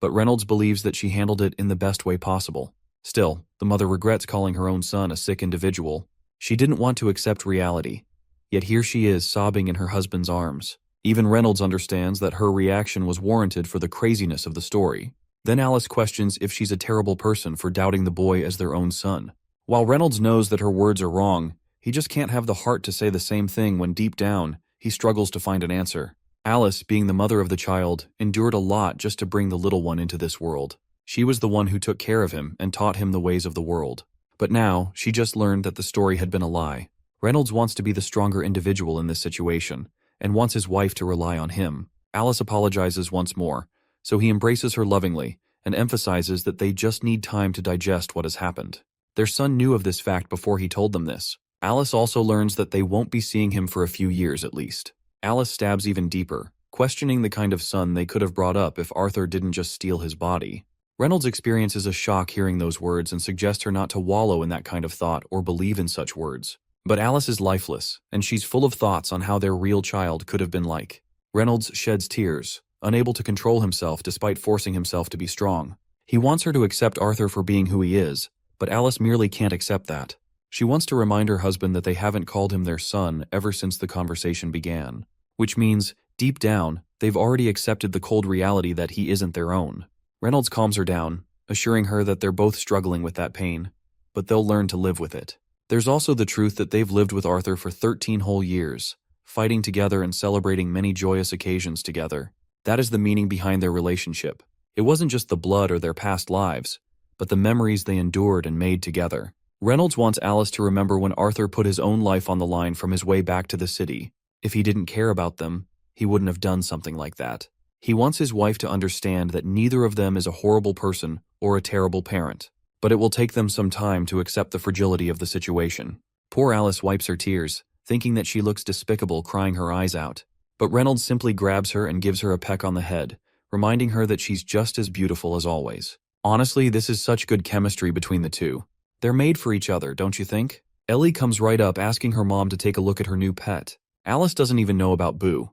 But Reynolds believes that she handled it in the best way possible. Still, the mother regrets calling her own son a sick individual. She didn't want to accept reality. Yet here she is sobbing in her husband's arms. Even Reynolds understands that her reaction was warranted for the craziness of the story. Then Alice questions if she's a terrible person for doubting the boy as their own son. While Reynolds knows that her words are wrong, he just can't have the heart to say the same thing when deep down, he struggles to find an answer. Alice, being the mother of the child, endured a lot just to bring the little one into this world. She was the one who took care of him and taught him the ways of the world. But now, she just learned that the story had been a lie. Reynolds wants to be the stronger individual in this situation, and wants his wife to rely on him. Alice apologizes once more, so he embraces her lovingly and emphasizes that they just need time to digest what has happened. Their son knew of this fact before he told them this. Alice also learns that they won't be seeing him for a few years at least. Alice stabs even deeper, questioning the kind of son they could have brought up if Arthur didn't just steal his body. Reynolds experiences a shock hearing those words and suggests her not to wallow in that kind of thought or believe in such words. But Alice is lifeless, and she's full of thoughts on how their real child could have been like. Reynolds sheds tears, unable to control himself despite forcing himself to be strong. He wants her to accept Arthur for being who he is, but Alice merely can't accept that. She wants to remind her husband that they haven't called him their son ever since the conversation began. Which means, deep down, they've already accepted the cold reality that he isn't their own. Reynolds calms her down, assuring her that they're both struggling with that pain, but they'll learn to live with it. There's also the truth that they've lived with Arthur for 13 whole years, fighting together and celebrating many joyous occasions together. That is the meaning behind their relationship. It wasn't just the blood or their past lives, but the memories they endured and made together. Reynolds wants Alice to remember when Arthur put his own life on the line from his way back to the city. If he didn't care about them, he wouldn't have done something like that. He wants his wife to understand that neither of them is a horrible person or a terrible parent, but it will take them some time to accept the fragility of the situation. Poor Alice wipes her tears, thinking that she looks despicable crying her eyes out. But Reynolds simply grabs her and gives her a peck on the head, reminding her that she's just as beautiful as always. Honestly, this is such good chemistry between the two. They're made for each other, don't you think? Ellie comes right up asking her mom to take a look at her new pet. Alice doesn't even know about Boo,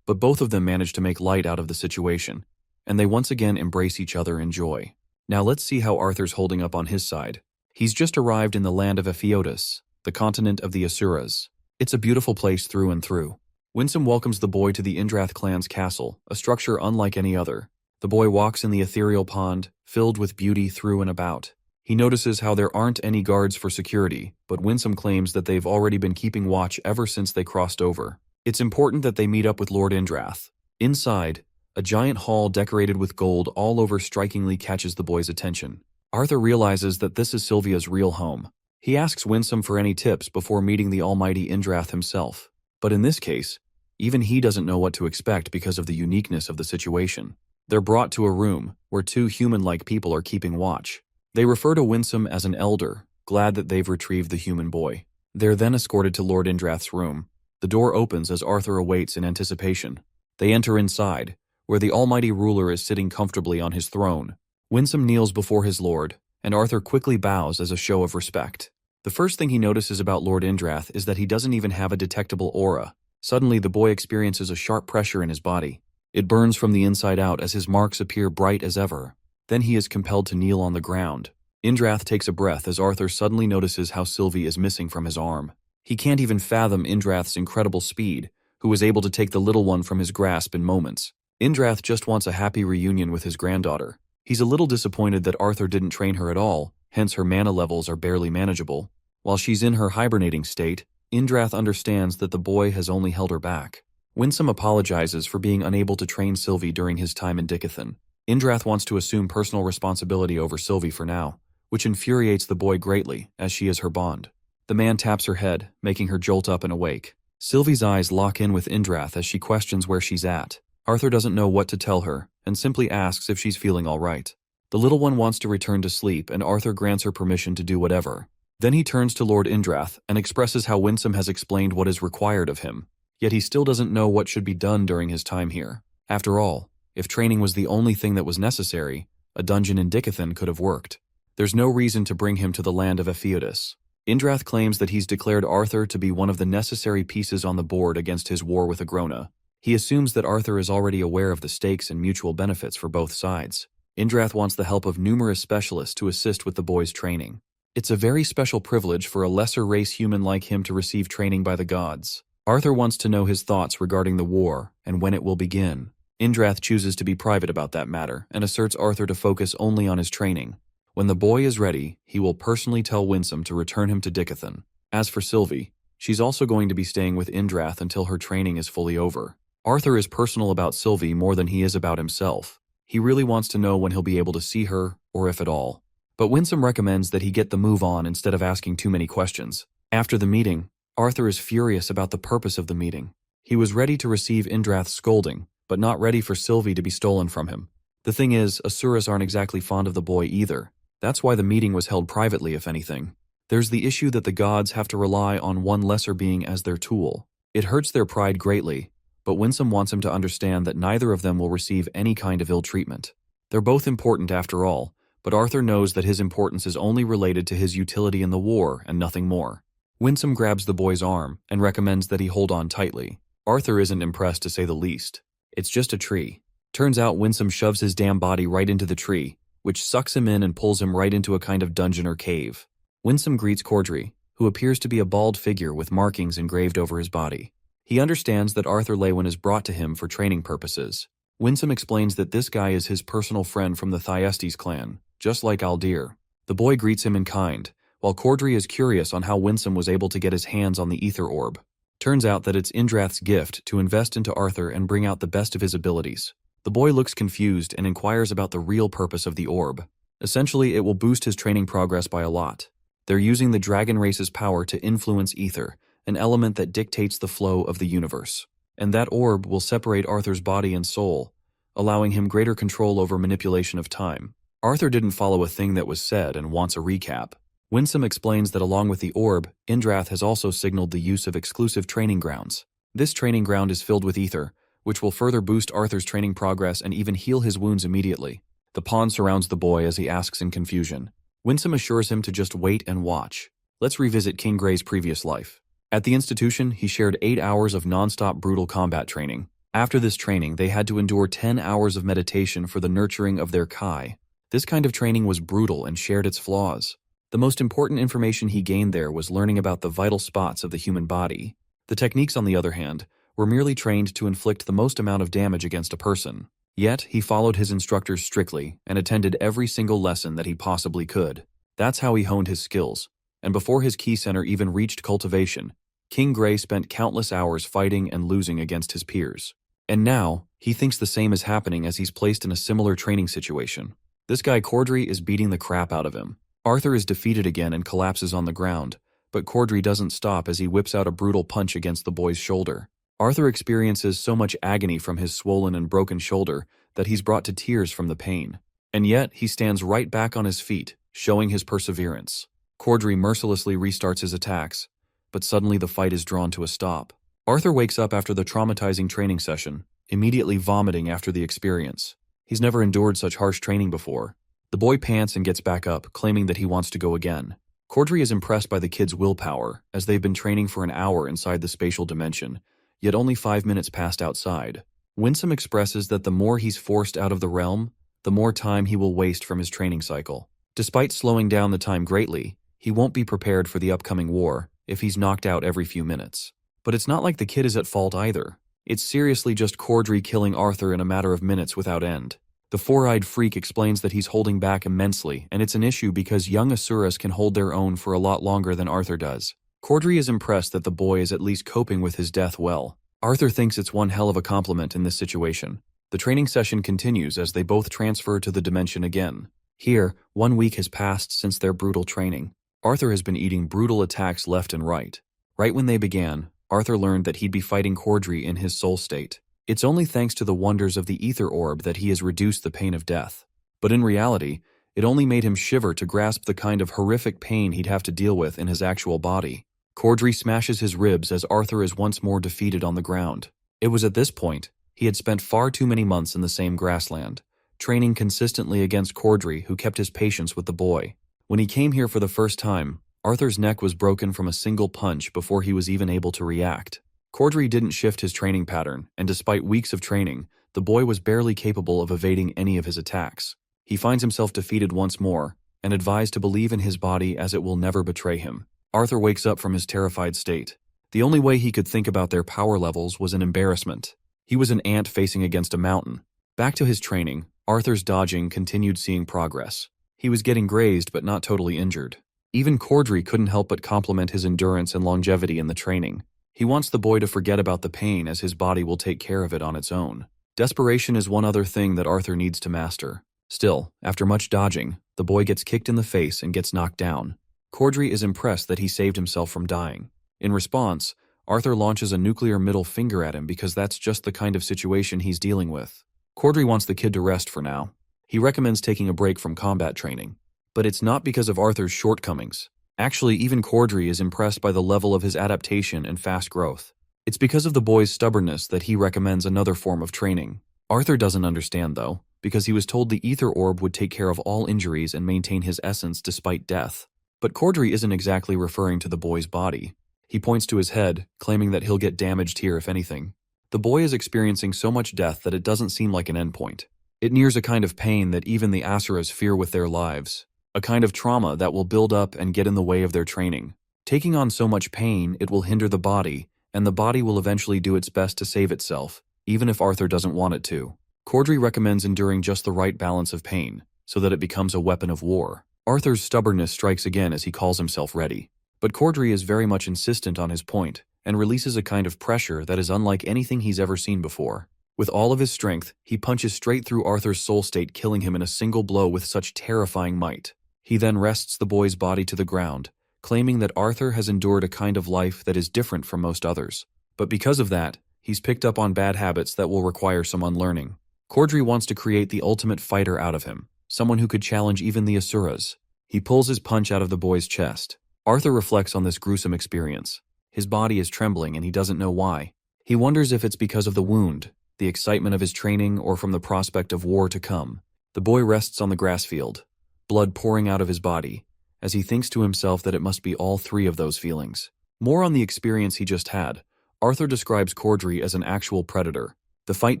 but both of them manage to make light out of the situation, and they once again embrace each other in joy. Now let's see how Arthur's holding up on his side. He's just arrived in the land of Epheotis, the continent of the Asuras. It's a beautiful place through and through. Winsome welcomes the boy to the Indrath clan's castle, a structure unlike any other. The boy walks in the ethereal pond, filled with beauty through and about. He notices how there aren't any guards for security, but Winsome claims that they've already been keeping watch ever since they crossed over. It's important that they meet up with Lord Indrath. Inside, a giant hall decorated with gold all over strikingly catches the boy's attention. Arthur realizes that this is Sylvia's real home. He asks Winsome for any tips before meeting the almighty Indrath himself. But in this case, even he doesn't know what to expect because of the uniqueness of the situation. They're brought to a room where two human-like people are keeping watch. They refer to Winsome as an elder, glad that they've retrieved the human boy. They're then escorted to Lord Indrath's room. The door opens as Arthur awaits in anticipation. They enter inside, where the almighty ruler is sitting comfortably on his throne. Winsome kneels before his lord, and Arthur quickly bows as a show of respect. The first thing he notices about Lord Indrath is that he doesn't even have a detectable aura. Suddenly, the boy experiences a sharp pressure in his body. It burns from the inside out as his marks appear bright as ever. Then he is compelled to kneel on the ground. Indrath takes a breath as Arthur suddenly notices how Sylvie is missing from his arm. He can't even fathom Indrath's incredible speed, who was able to take the little one from his grasp in moments. Indrath just wants a happy reunion with his granddaughter. He's a little disappointed that Arthur didn't train her at all, hence her mana levels are barely manageable. While she's in her hibernating state, Indrath understands that the boy has only held her back. Winsome apologizes for being unable to train Sylvie during his time in Dickathon. Indrath wants to assume personal responsibility over Sylvie for now, which infuriates the boy greatly, as she is her bond. The man taps her head, making her jolt up and awake. Sylvie's eyes lock in with Indrath as she questions where she's at. Arthur doesn't know what to tell her, and simply asks if she's feeling all right. The little one wants to return to sleep, and Arthur grants her permission to do whatever. Then he turns to Lord Indrath and expresses how Winsome has explained what is required of him, yet he still doesn't know what should be done during his time here. After all, if training was the only thing that was necessary, a dungeon in Dickathon could have worked. There's no reason to bring him to the land of Epheotis. Indrath claims that he's declared Arthur to be one of the necessary pieces on the board against his war with Agrona. He assumes that Arthur is already aware of the stakes and mutual benefits for both sides. Indrath wants the help of numerous specialists to assist with the boy's training. It's a very special privilege for a lesser race human like him to receive training by the gods. Arthur wants to know his thoughts regarding the war and when it will begin. Indrath chooses to be private about that matter and asserts Arthur to focus only on his training. When the boy is ready, he will personally tell Winsome to return him to Dickathon. As for Sylvie, she's also going to be staying with Indrath until her training is fully over. Arthur is personal about Sylvie more than he is about himself. He really wants to know when he'll be able to see her, or if at all. But Winsome recommends that he get the move on instead of asking too many questions. After the meeting, Arthur is furious about the purpose of the meeting. He was ready to receive Indrath's scolding, but not ready for Sylvie to be stolen from him. The thing is, Asuras aren't exactly fond of the boy either. That's why the meeting was held privately, if anything. There's the issue that the gods have to rely on one lesser being as their tool. It hurts their pride greatly, but Winsome wants him to understand that neither of them will receive any kind of ill treatment. They're both important after all, but Arthur knows that his importance is only related to his utility in the war and nothing more. Winsome grabs the boy's arm and recommends that he hold on tightly. Arthur isn't impressed, to say the least. It's just a tree. Turns out Winsome shoves his damn body right into the tree, which sucks him in and pulls him right into a kind of dungeon or cave. Winsome greets Cordry, who appears to be a bald figure with markings engraved over his body. He understands that Arthur Lewin is brought to him for training purposes. Winsome explains that this guy is his personal friend from the Thyestes clan, just like Aldir. The boy greets him in kind, while Cordry is curious on how Winsome was able to get his hands on the ether orb. Turns out that it's Indrath's gift to invest into Arthur and bring out the best of his abilities. The boy looks confused and inquires about the real purpose of the orb. Essentially, it will boost his training progress by a lot. They're using the dragon race's power to influence ether, an element that dictates the flow of the universe. And that orb will separate Arthur's body and soul, allowing him greater control over manipulation of time. Arthur didn't follow a thing that was said and wants a recap. Winsome explains that along with the orb, Indrath has also signaled the use of exclusive training grounds. This training ground is filled with ether, which will further boost Arthur's training progress and even heal his wounds immediately. The pond surrounds the boy as he asks in confusion, Winsome assures him to just wait and watch. Let's revisit King Gray's previous life. At the institution, he shared 8 hours of non-stop brutal combat training. After this training, they had to endure 10 hours of meditation for the nurturing of their Kai. This kind of training was brutal and shared its flaws. The most important information he gained there was learning about the vital spots of the human body. The techniques, on the other hand, were merely trained to inflict the most amount of damage against a person. Yet, he followed his instructors strictly and attended every single lesson that he possibly could. That's how he honed his skills. And before his Ki Center even reached cultivation, King Gray spent countless hours fighting and losing against his peers. And now, he thinks the same is happening as he's placed in a similar training situation. This guy Cordry is beating the crap out of him. Arthur is defeated again and collapses on the ground, but Cordry doesn't stop as he whips out a brutal punch against the boy's shoulder. Arthur experiences so much agony from his swollen and broken shoulder that he's brought to tears from the pain. And yet, he stands right back on his feet, showing his perseverance. Cordry mercilessly restarts his attacks, but suddenly the fight is drawn to a stop. Arthur wakes up after the traumatizing training session, immediately vomiting after the experience. He's never endured such harsh training before. The boy pants and gets back up, claiming that he wants to go again. Cordry is impressed by the kid's willpower, as they've been training for an hour inside the spatial dimension, yet only 5 minutes passed outside. Winsome expresses that the more he's forced out of the realm, the more time he will waste from his training cycle. Despite slowing down the time greatly, he won't be prepared for the upcoming war if he's knocked out every few minutes. But it's not like the kid is at fault either. It's seriously just Cordry killing Arthur in a matter of minutes without end. The four-eyed freak explains that he's holding back immensely, and it's an issue because young Asuras can hold their own for a lot longer than Arthur does. Cordry is impressed that the boy is at least coping with his death well. Arthur thinks it's one hell of a compliment in this situation. The training session continues as they both transfer to the dimension again. Here, 1 week has passed since their brutal training. Arthur has been eating brutal attacks left and right. Right when they began, Arthur learned that he'd be fighting Cordry in his soul state. It's only thanks to the wonders of the ether orb that he has reduced the pain of death. But in reality, it only made him shiver to grasp the kind of horrific pain he'd have to deal with in his actual body. Cordry smashes his ribs as Arthur is once more defeated on the ground. It was at this point he had spent far too many months in the same grassland, training consistently against Cordry, who kept his patience with the boy. When he came here for the first time, Arthur's neck was broken from a single punch before he was even able to react. Cordry didn't shift his training pattern, and despite weeks of training, the boy was barely capable of evading any of his attacks. He finds himself defeated once more, and advised to believe in his body as it will never betray him. Arthur wakes up from his terrified state. The only way he could think about their power levels was an embarrassment. He was an ant facing against a mountain. Back to his training, Arthur's dodging continued seeing progress. He was getting grazed but not totally injured. Even Cordry couldn't help but compliment his endurance and longevity in the training. He wants the boy to forget about the pain as his body will take care of it on its own. Desperation is one other thing that Arthur needs to master. Still, after much dodging, the boy gets kicked in the face and gets knocked down. Cordry is impressed that he saved himself from dying. In response, Arthur launches a nuclear middle finger at him because that's just the kind of situation he's dealing with. Cordry wants the kid to rest for now. He recommends taking a break from combat training. But it's not because of Arthur's shortcomings. Actually, even Cordry is impressed by the level of his adaptation and fast growth. It's because of the boy's stubbornness that he recommends another form of training. Arthur doesn't understand, though, because he was told the ether orb would take care of all injuries and maintain his essence despite death. But Cordry isn't exactly referring to the boy's body. He points to his head, claiming that he'll get damaged here if anything. The boy is experiencing so much death that it doesn't seem like an endpoint. It nears a kind of pain that even the Asuras fear with their lives. A kind of trauma that will build up and get in the way of their training. Taking on so much pain, it will hinder the body, and the body will eventually do its best to save itself, even if Arthur doesn't want it to. Cordry recommends enduring just the right balance of pain, so that it becomes a weapon of war. Arthur's stubbornness strikes again as he calls himself ready. But Cordry is very much insistent on his point, and releases a kind of pressure that is unlike anything he's ever seen before. With all of his strength, he punches straight through Arthur's soul state, killing him in a single blow with such terrifying might. He then rests the boy's body to the ground, claiming that Arthur has endured a kind of life that is different from most others. But because of that, he's picked up on bad habits that will require some unlearning. Cordry wants to create the ultimate fighter out of him, someone who could challenge even the Asuras. He pulls his punch out of the boy's chest. Arthur reflects on this gruesome experience. His body is trembling and he doesn't know why. He wonders if it's because of the wound, the excitement of his training, or from the prospect of war to come. The boy rests on the grass field. blood pouring out of his body, as he thinks to himself that it must be all three of those feelings. More on the experience he just had, Arthur describes Cordry as an actual predator. The fight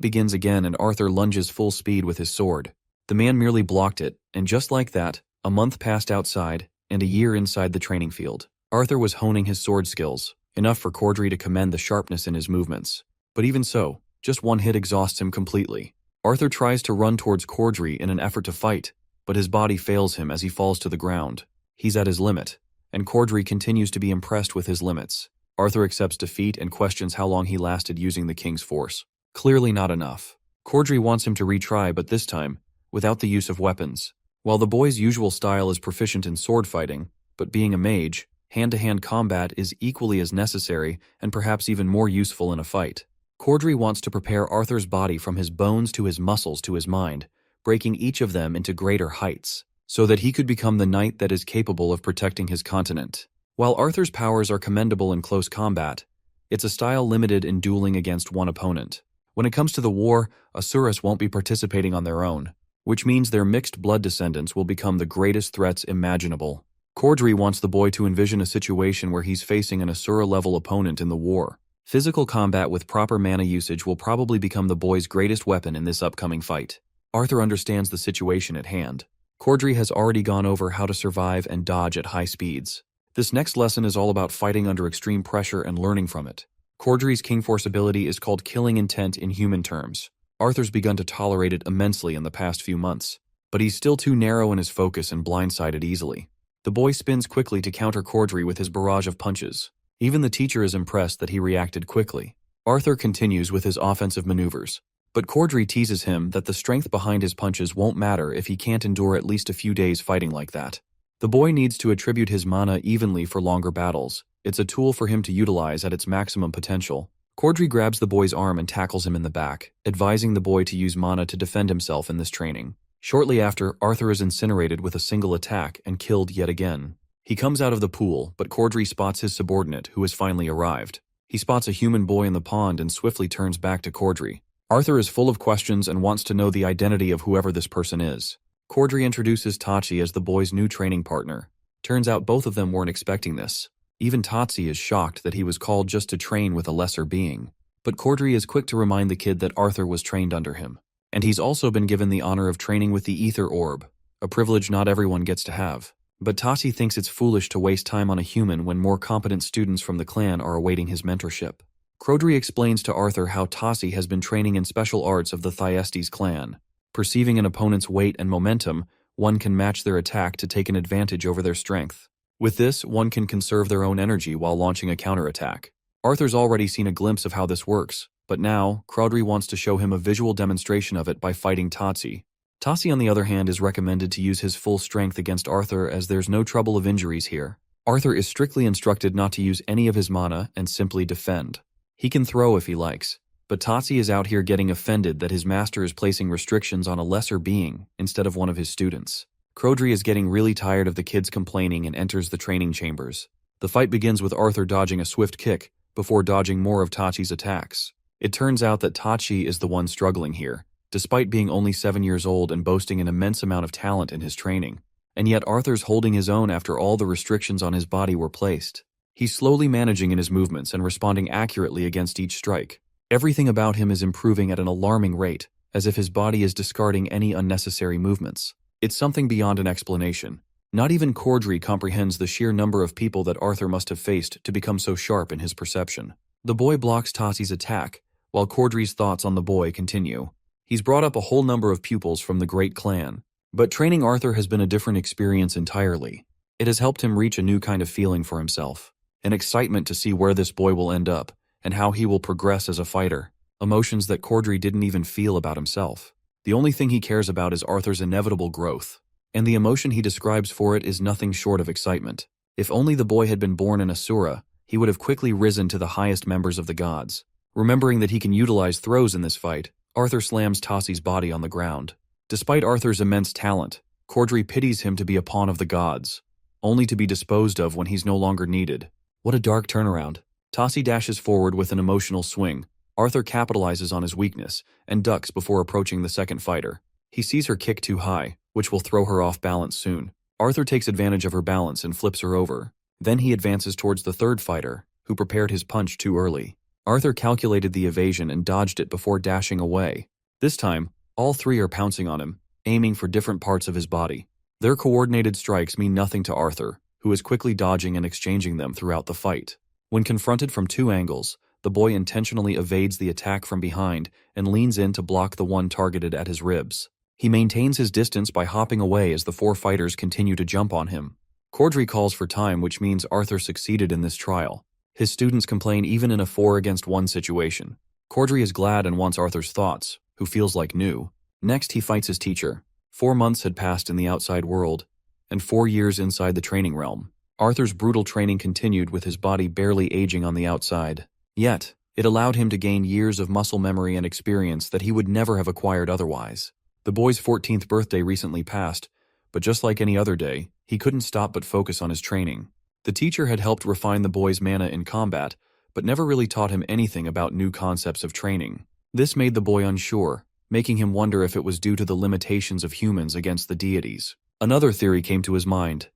begins again and Arthur lunges full speed with his sword. The man merely blocked it, and just like that, a month passed outside, and a year inside the training field. Arthur was honing his sword skills, enough for Cordry to commend the sharpness in his movements. But even so, just one hit exhausts him completely. Arthur tries to run towards Cordry in an effort to fight, but his body fails him as he falls to the ground. He's at his limit, and Cordry continues to be impressed with his limits. Arthur accepts defeat and questions how long he lasted using the king's force. Clearly not enough. Cordry wants him to retry, but this time, without the use of weapons. While the boy's usual style is proficient in sword fighting, but being a mage, hand-to-hand combat is equally as necessary and perhaps even more useful in a fight. Cordry wants to prepare Arthur's body from his bones to his muscles to his mind, breaking each of them into greater heights, so that he could become the knight that is capable of protecting his continent. While Arthur's powers are commendable in close combat, it's a style limited in dueling against one opponent. When it comes to the war, Asuras won't be participating on their own, which means their mixed blood descendants will become the greatest threats imaginable. Cordry wants the boy to envision a situation where he's facing an Asura-level opponent in the war. Physical combat with proper mana usage will probably become the boy's greatest weapon in this upcoming fight. Arthur understands the situation at hand. Cordry has already gone over how to survive and dodge at high speeds. This next lesson is all about fighting under extreme pressure and learning from it. Cordry's King Force ability is called Killing Intent in human terms. Arthur's begun to tolerate it immensely in the past few months, but he's still too narrow in his focus and blindsided easily. The boy spins quickly to counter Cordry with his barrage of punches. Even the teacher is impressed that he reacted quickly. Arthur continues with his offensive maneuvers, but Cordry teases him that the strength behind his punches won't matter if he can't endure at least a few days fighting like that. The boy needs to attribute his mana evenly for longer battles. It's a tool for him to utilize at its maximum potential. Cordry grabs the boy's arm and tackles him in the back, advising the boy to use mana to defend himself in this training. Shortly after, Arthur is incinerated with a single attack and killed yet again. He comes out of the pool, but Cordry spots his subordinate, who has finally arrived. He spots a human boy in the pond and swiftly turns back to Cordry. Arthur is full of questions and wants to know the identity of whoever this person is. Cordry introduces Tachi as the boy's new training partner. Turns out both of them weren't expecting this. Even Tatsi is shocked that he was called just to train with a lesser being. But Cordry is quick to remind the kid that Arthur was trained under him. And he's also been given the honor of training with the Ether Orb, a privilege not everyone gets to have. But Tatsi thinks it's foolish to waste time on a human when more competent students from the clan are awaiting his mentorship. Cordry explains to Arthur how Tatsi has been training in special arts of the Thyestes clan. Perceiving an opponent's weight and momentum, one can match their attack to take an advantage over their strength. With this, one can conserve their own energy while launching a counterattack. Arthur's already seen a glimpse of how this works, but now, Cordry wants to show him a visual demonstration of it by fighting Tatsi. Tatsi, on the other hand, is recommended to use his full strength against Arthur as there's no trouble of injuries here. Arthur is strictly instructed not to use any of his mana and simply defend. He can throw if he likes, but Tatsi is out here getting offended that his master is placing restrictions on a lesser being instead of one of his students. Cordry is getting really tired of the kids complaining and enters the training chambers. The fight begins with Arthur dodging a swift kick before dodging more of Tachi's attacks. It turns out that Tachi is the one struggling here, despite being only 7 years old and boasting an immense amount of talent in his training. And yet Arthur's holding his own after all the restrictions on his body were placed. He's slowly managing in his movements and responding accurately against each strike. Everything about him is improving at an alarming rate, as if his body is discarding any unnecessary movements. It's something beyond an explanation. Not even Cordry comprehends the sheer number of people that Arthur must have faced to become so sharp in his perception. The boy blocks Tatsi's attack, while Cordry's thoughts on the boy continue. He's brought up a whole number of pupils from the great clan, but training Arthur has been a different experience entirely. It has helped him reach a new kind of feeling for himself, an excitement to see where this boy will end up and how he will progress as a fighter, emotions that Cordry didn't even feel about himself. The only thing he cares about is Arthur's inevitable growth, and the emotion he describes for it is nothing short of excitement. If only the boy had been born an Asura, he would have quickly risen to the highest members of the gods. Remembering that he can utilize throws in this fight, Arthur slams Tassi's body on the ground. Despite Arthur's immense talent, Cordry pities him to be a pawn of the gods, only to be disposed of when he's no longer needed. What a dark turnaround. Tassi dashes forward with an emotional swing. Arthur capitalizes on his weakness and ducks before approaching the second fighter. He sees her kick too high, which will throw her off balance soon. Arthur takes advantage of her balance and flips her over. Then he advances towards the third fighter, who prepared his punch too early. Arthur calculated the evasion and dodged it before dashing away. This time, all three are pouncing on him, aiming for different parts of his body. Their coordinated strikes mean nothing to Arthur, who is quickly dodging and exchanging them throughout the fight. When confronted from two angles, the boy intentionally evades the attack from behind and leans in to block the one targeted at his ribs. He maintains his distance by hopping away as the four fighters continue to jump on him. Cordry calls for time, which means Arthur succeeded in this trial. His students complain even in a 4-against-1 situation. Cordry is glad and wants Arthur's thoughts, who feels like new. Next, he fights his teacher. 4 months had passed in the outside world, and 4 years inside the training realm. Arthur's brutal training continued with his body barely aging on the outside. Yet, it allowed him to gain years of muscle memory and experience that he would never have acquired otherwise. The boy's 14th birthday recently passed, but just like any other day, he couldn't stop but focus on his training. The teacher had helped refine the boy's mana in combat, but never really taught him anything about new concepts of training. This made the boy unsure, making him wonder if it was due to the limitations of humans against the deities. Another theory came to his mind.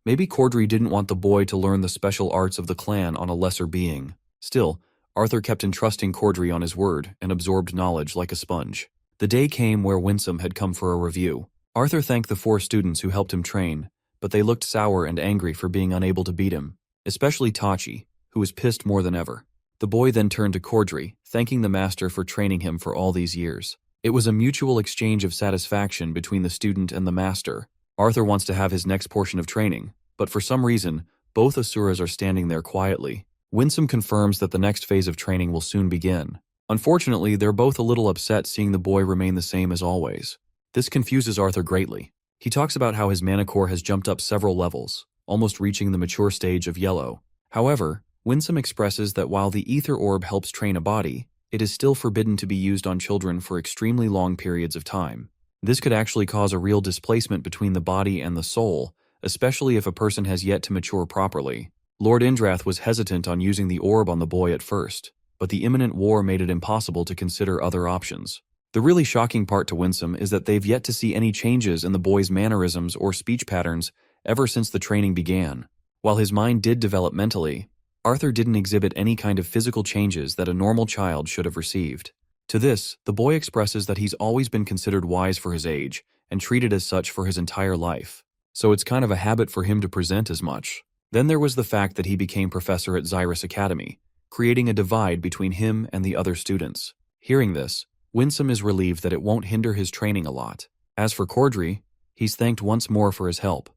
Maybe Cordry didn't want the boy to learn the special arts of the clan on a lesser being. Still, Arthur kept entrusting Cordry on his word and absorbed knowledge like a sponge. The day came where Winsome had come for a review. Arthur thanked the 4 students who helped him train, but they looked sour and angry for being unable to beat him, especially Tachi, who was pissed more than ever. The boy then turned to Cordry, thanking the master for training him for all these years. It was a mutual exchange of satisfaction between the student and the master. Arthur wants to have his next portion of training, but for some reason, both Asuras are standing there quietly. Winsome confirms that the next phase of training will soon begin. Unfortunately, they're both a little upset seeing the boy remain the same as always. This confuses Arthur greatly. He talks about how his mana core has jumped up several levels, almost reaching the mature stage of Yahello. However, Winsome expresses that while the ether orb helps train a body, it is still forbidden to be used on children for extremely long periods of time. This could actually cause a real displacement between the body and the soul, especially if a person has yet to mature properly. Lord Indrath was hesitant on using the orb on the boy at first, but the imminent war made it impossible to consider other options. The really shocking part to Winsome is that they've yet to see any changes in the boy's mannerisms or speech patterns ever since the training began. While his mind did develop mentally, Arthur didn't exhibit any kind of physical changes that a normal child should have received. To this, the boy expresses that he's always been considered wise for his age and treated as such for his entire life, so it's kind of a habit for him to present as much. Then there was the fact that he became professor at Xyrus Academy, creating a divide between him and the other students. Hearing this, Winsome is relieved that it won't hinder his training a lot. As for Cordry, he's thanked once more for his help,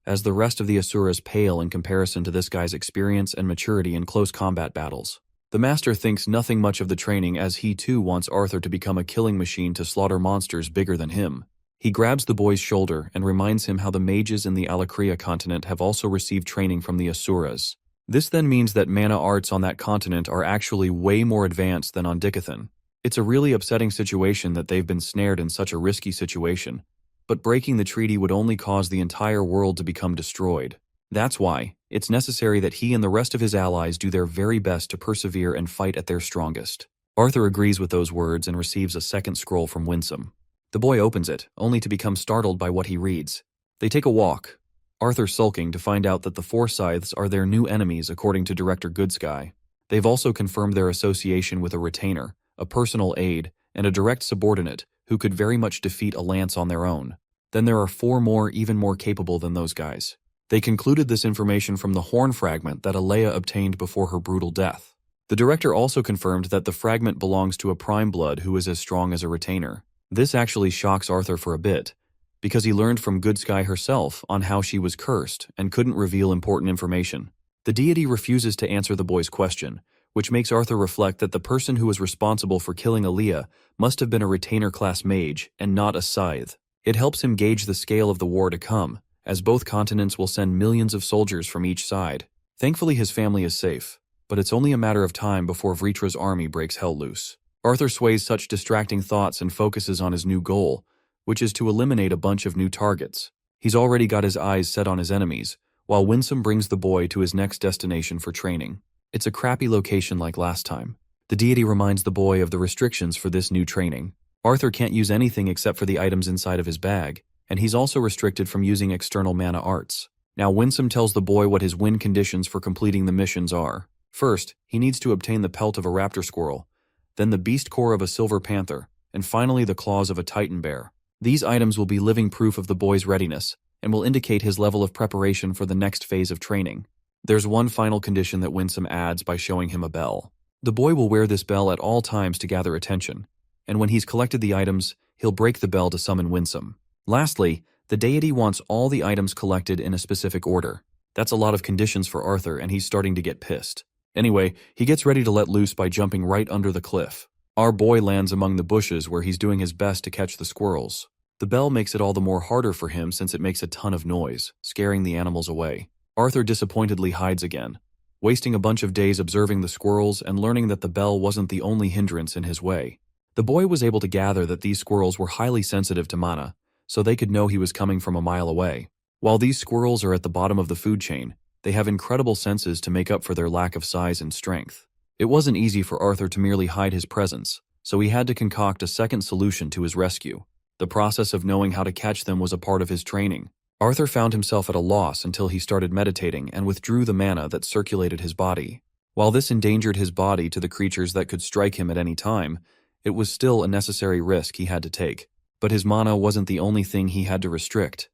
as the rest of the Asuras pale in comparison to this guy's experience and maturity in close combat battles. The master thinks nothing much of the training as he too wants Arthur to become a killing machine to slaughter monsters bigger than him. He grabs the boy's shoulder and reminds him how the mages in the Alakria continent have also received training from the Asuras. This then means that mana arts on that continent are actually way more advanced than on Dicathan. It's a really upsetting situation that they've been snared in such a risky situation, but breaking the treaty would only cause the entire world to become destroyed. That's why it's necessary that he and the rest of his allies do their very best to persevere and fight at their strongest. Arthur agrees with those words and receives a second scroll from Winsome. The boy opens it, only to become startled by what he reads. They take a walk, Arthur sulking to find out that the Forsyths are their new enemies according to Director Goodsky. They've also confirmed their association with a retainer, a personal aide, and a direct subordinate who could very much defeat a lance on their own. Then there are 4 more even more capable than those guys. They concluded this information from the horn fragment that Alea obtained before her brutal death. The director also confirmed that the fragment belongs to a prime blood who is as strong as a retainer. This actually shocks Arthur for a bit, because he learned from Goodsky herself on how she was cursed and couldn't reveal important information. The deity refuses to answer the boy's question, which makes Arthur reflect that the person who was responsible for killing Alea must have been a retainer-class mage and not a scythe. It helps him gauge the scale of the war to come, as both continents will send millions of soldiers from each side. Thankfully his family is safe, but it's only a matter of time before Vritra's army breaks hell loose. Arthur sways such distracting thoughts and focuses on his new goal, which is to eliminate a bunch of new targets. He's already got his eyes set on his enemies, while Winsome brings the boy to his next destination for training. It's a crappy location like last time. The deity reminds the boy of the restrictions for this new training. Arthur can't use anything except for the items inside of his bag, and he's also restricted from using external mana arts. Now Winsome tells the boy what his win conditions for completing the missions are. First, he needs to obtain the pelt of a raptor squirrel, then the beast core of a silver panther, and finally the claws of a titan bear. These items will be living proof of the boy's readiness, and will indicate his level of preparation for the next phase of training. There's one final condition that Winsome adds by showing him a bell. The boy will wear this bell at all times to gather attention, and when he's collected the items, he'll break the bell to summon Winsome. Lastly, the deity wants all the items collected in a specific order. That's a lot of conditions for Arthur, and he's starting to get pissed. Anyway, he gets ready to let loose by jumping right under the cliff. Our boy lands among the bushes where he's doing his best to catch the squirrels. The bell makes it all the more harder for him since it makes a ton of noise, scaring the animals away. Arthur disappointedly hides again, wasting a bunch of days observing the squirrels and learning that the bell wasn't the only hindrance in his way. The boy was able to gather that these squirrels were highly sensitive to mana, so they could know he was coming from a mile away. While these squirrels are at the bottom of the food chain, they have incredible senses to make up for their lack of size and strength. It wasn't easy for Arthur to merely hide his presence, so he had to concoct a second solution to his rescue. The process of knowing how to catch them was a part of his training. Arthur found himself at a loss until he started meditating and withdrew the mana that circulated his body. While this endangered his body to the creatures that could strike him at any time, it was still a necessary risk he had to take. But his mana wasn't the only thing he had to restrict.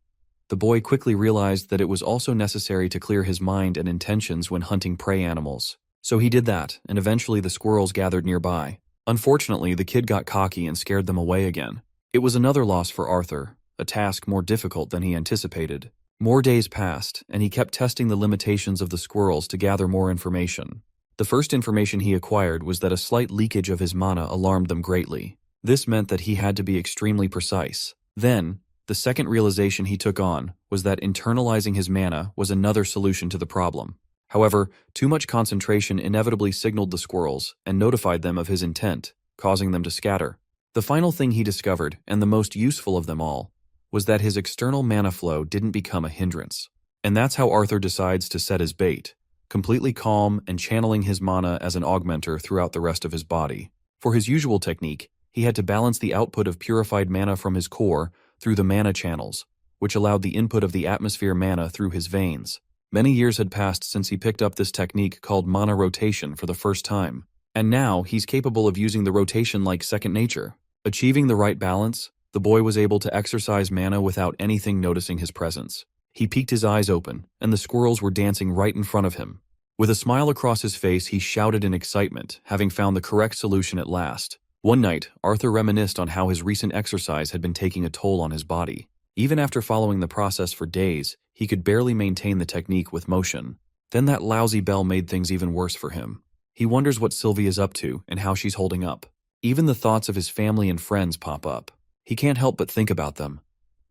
The boy quickly realized that it was also necessary to clear his mind and intentions when hunting prey animals. So he did that, and eventually the squirrels gathered nearby. Unfortunately, the kid got cocky and scared them away again. It was another loss for Arthur, a task more difficult than he anticipated. More days passed, and he kept testing the limitations of the squirrels to gather more information. The first information he acquired was that a slight leakage of his mana alarmed them greatly. This meant that he had to be extremely precise. Then, the second realization he took on was that internalizing his mana was another solution to the problem. However, too much concentration inevitably signaled the squirrels and notified them of his intent, causing them to scatter. The final thing he discovered, and the most useful of them all, was that his external mana flow didn't become a hindrance. And that's how Arthur decides to set his bait, completely calm and channeling his mana as an augmenter throughout the rest of his body. For his usual technique, he had to balance the output of purified mana from his core through the mana channels, which allowed the input of the atmosphere mana through his veins. Many years had passed since he picked up this technique called mana rotation for the first time, and now he's capable of using the rotation like second nature. Achieving the right balance, the boy was able to exercise mana without anything noticing his presence. He peeked his eyes open, and the squirrels were dancing right in front of him. With a smile across his face, he shouted in excitement, having found the correct solution at last. One night, Arthur reminisced on how his recent exercise had been taking a toll on his body. Even after following the process for days, he could barely maintain the technique with motion. Then that lousy bell made things even worse for him. He wonders what Sylvia's up to and how she's holding up. Even the thoughts of his family and friends pop up. He can't help but think about them.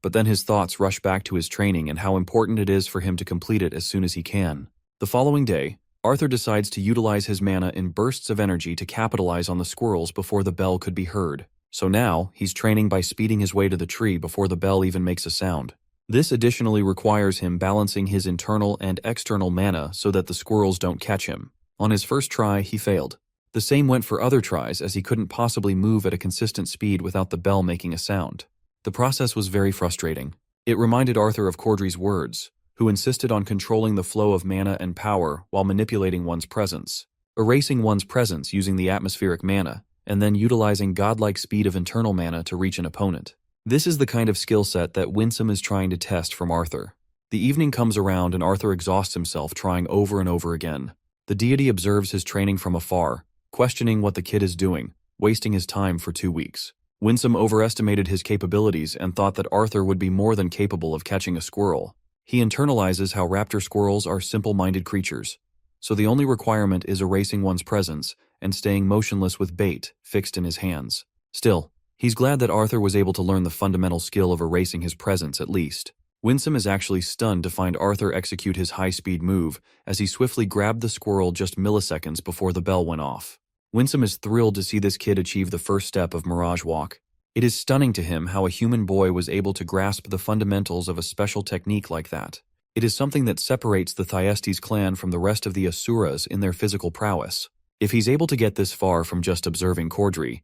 But then his thoughts rush back to his training and how important it is for him to complete it as soon as he can. The following day, Arthur decides to utilize his mana in bursts of energy to capitalize on the squirrels before the bell could be heard. So now, he's training by speeding his way to the tree before the bell even makes a sound. This additionally requires him balancing his internal and external mana so that the squirrels don't catch him. On his first try, he failed. The same went for other tries, as he couldn't possibly move at a consistent speed without the bell making a sound. The process was very frustrating. It reminded Arthur of Cordry's words, who insisted on controlling the flow of mana and power while manipulating one's presence, erasing one's presence using the atmospheric mana, and then utilizing godlike speed of internal mana to reach an opponent. This is the kind of skill set that Winsome is trying to test from Arthur. The evening comes around and Arthur exhausts himself trying over and over again. The deity observes his training from afar, questioning what the kid is doing, wasting his time for 2 weeks. Winsome overestimated his capabilities and thought that Arthur would be more than capable of catching a squirrel. He internalizes how raptor squirrels are simple-minded creatures, so the only requirement is erasing one's presence and staying motionless with bait fixed in his hands. Still, he's glad that Arthur was able to learn the fundamental skill of erasing his presence at least. Winsome is actually stunned to find Arthur execute his high-speed move as he swiftly grabbed the squirrel just milliseconds before the bell went off. Winsome is thrilled to see this kid achieve the first step of Mirage Walk. It is stunning to him how a human boy was able to grasp the fundamentals of a special technique like that. It is something that separates the Thyestes clan from the rest of the Asuras in their physical prowess. If he's able to get this far from just observing Cordry,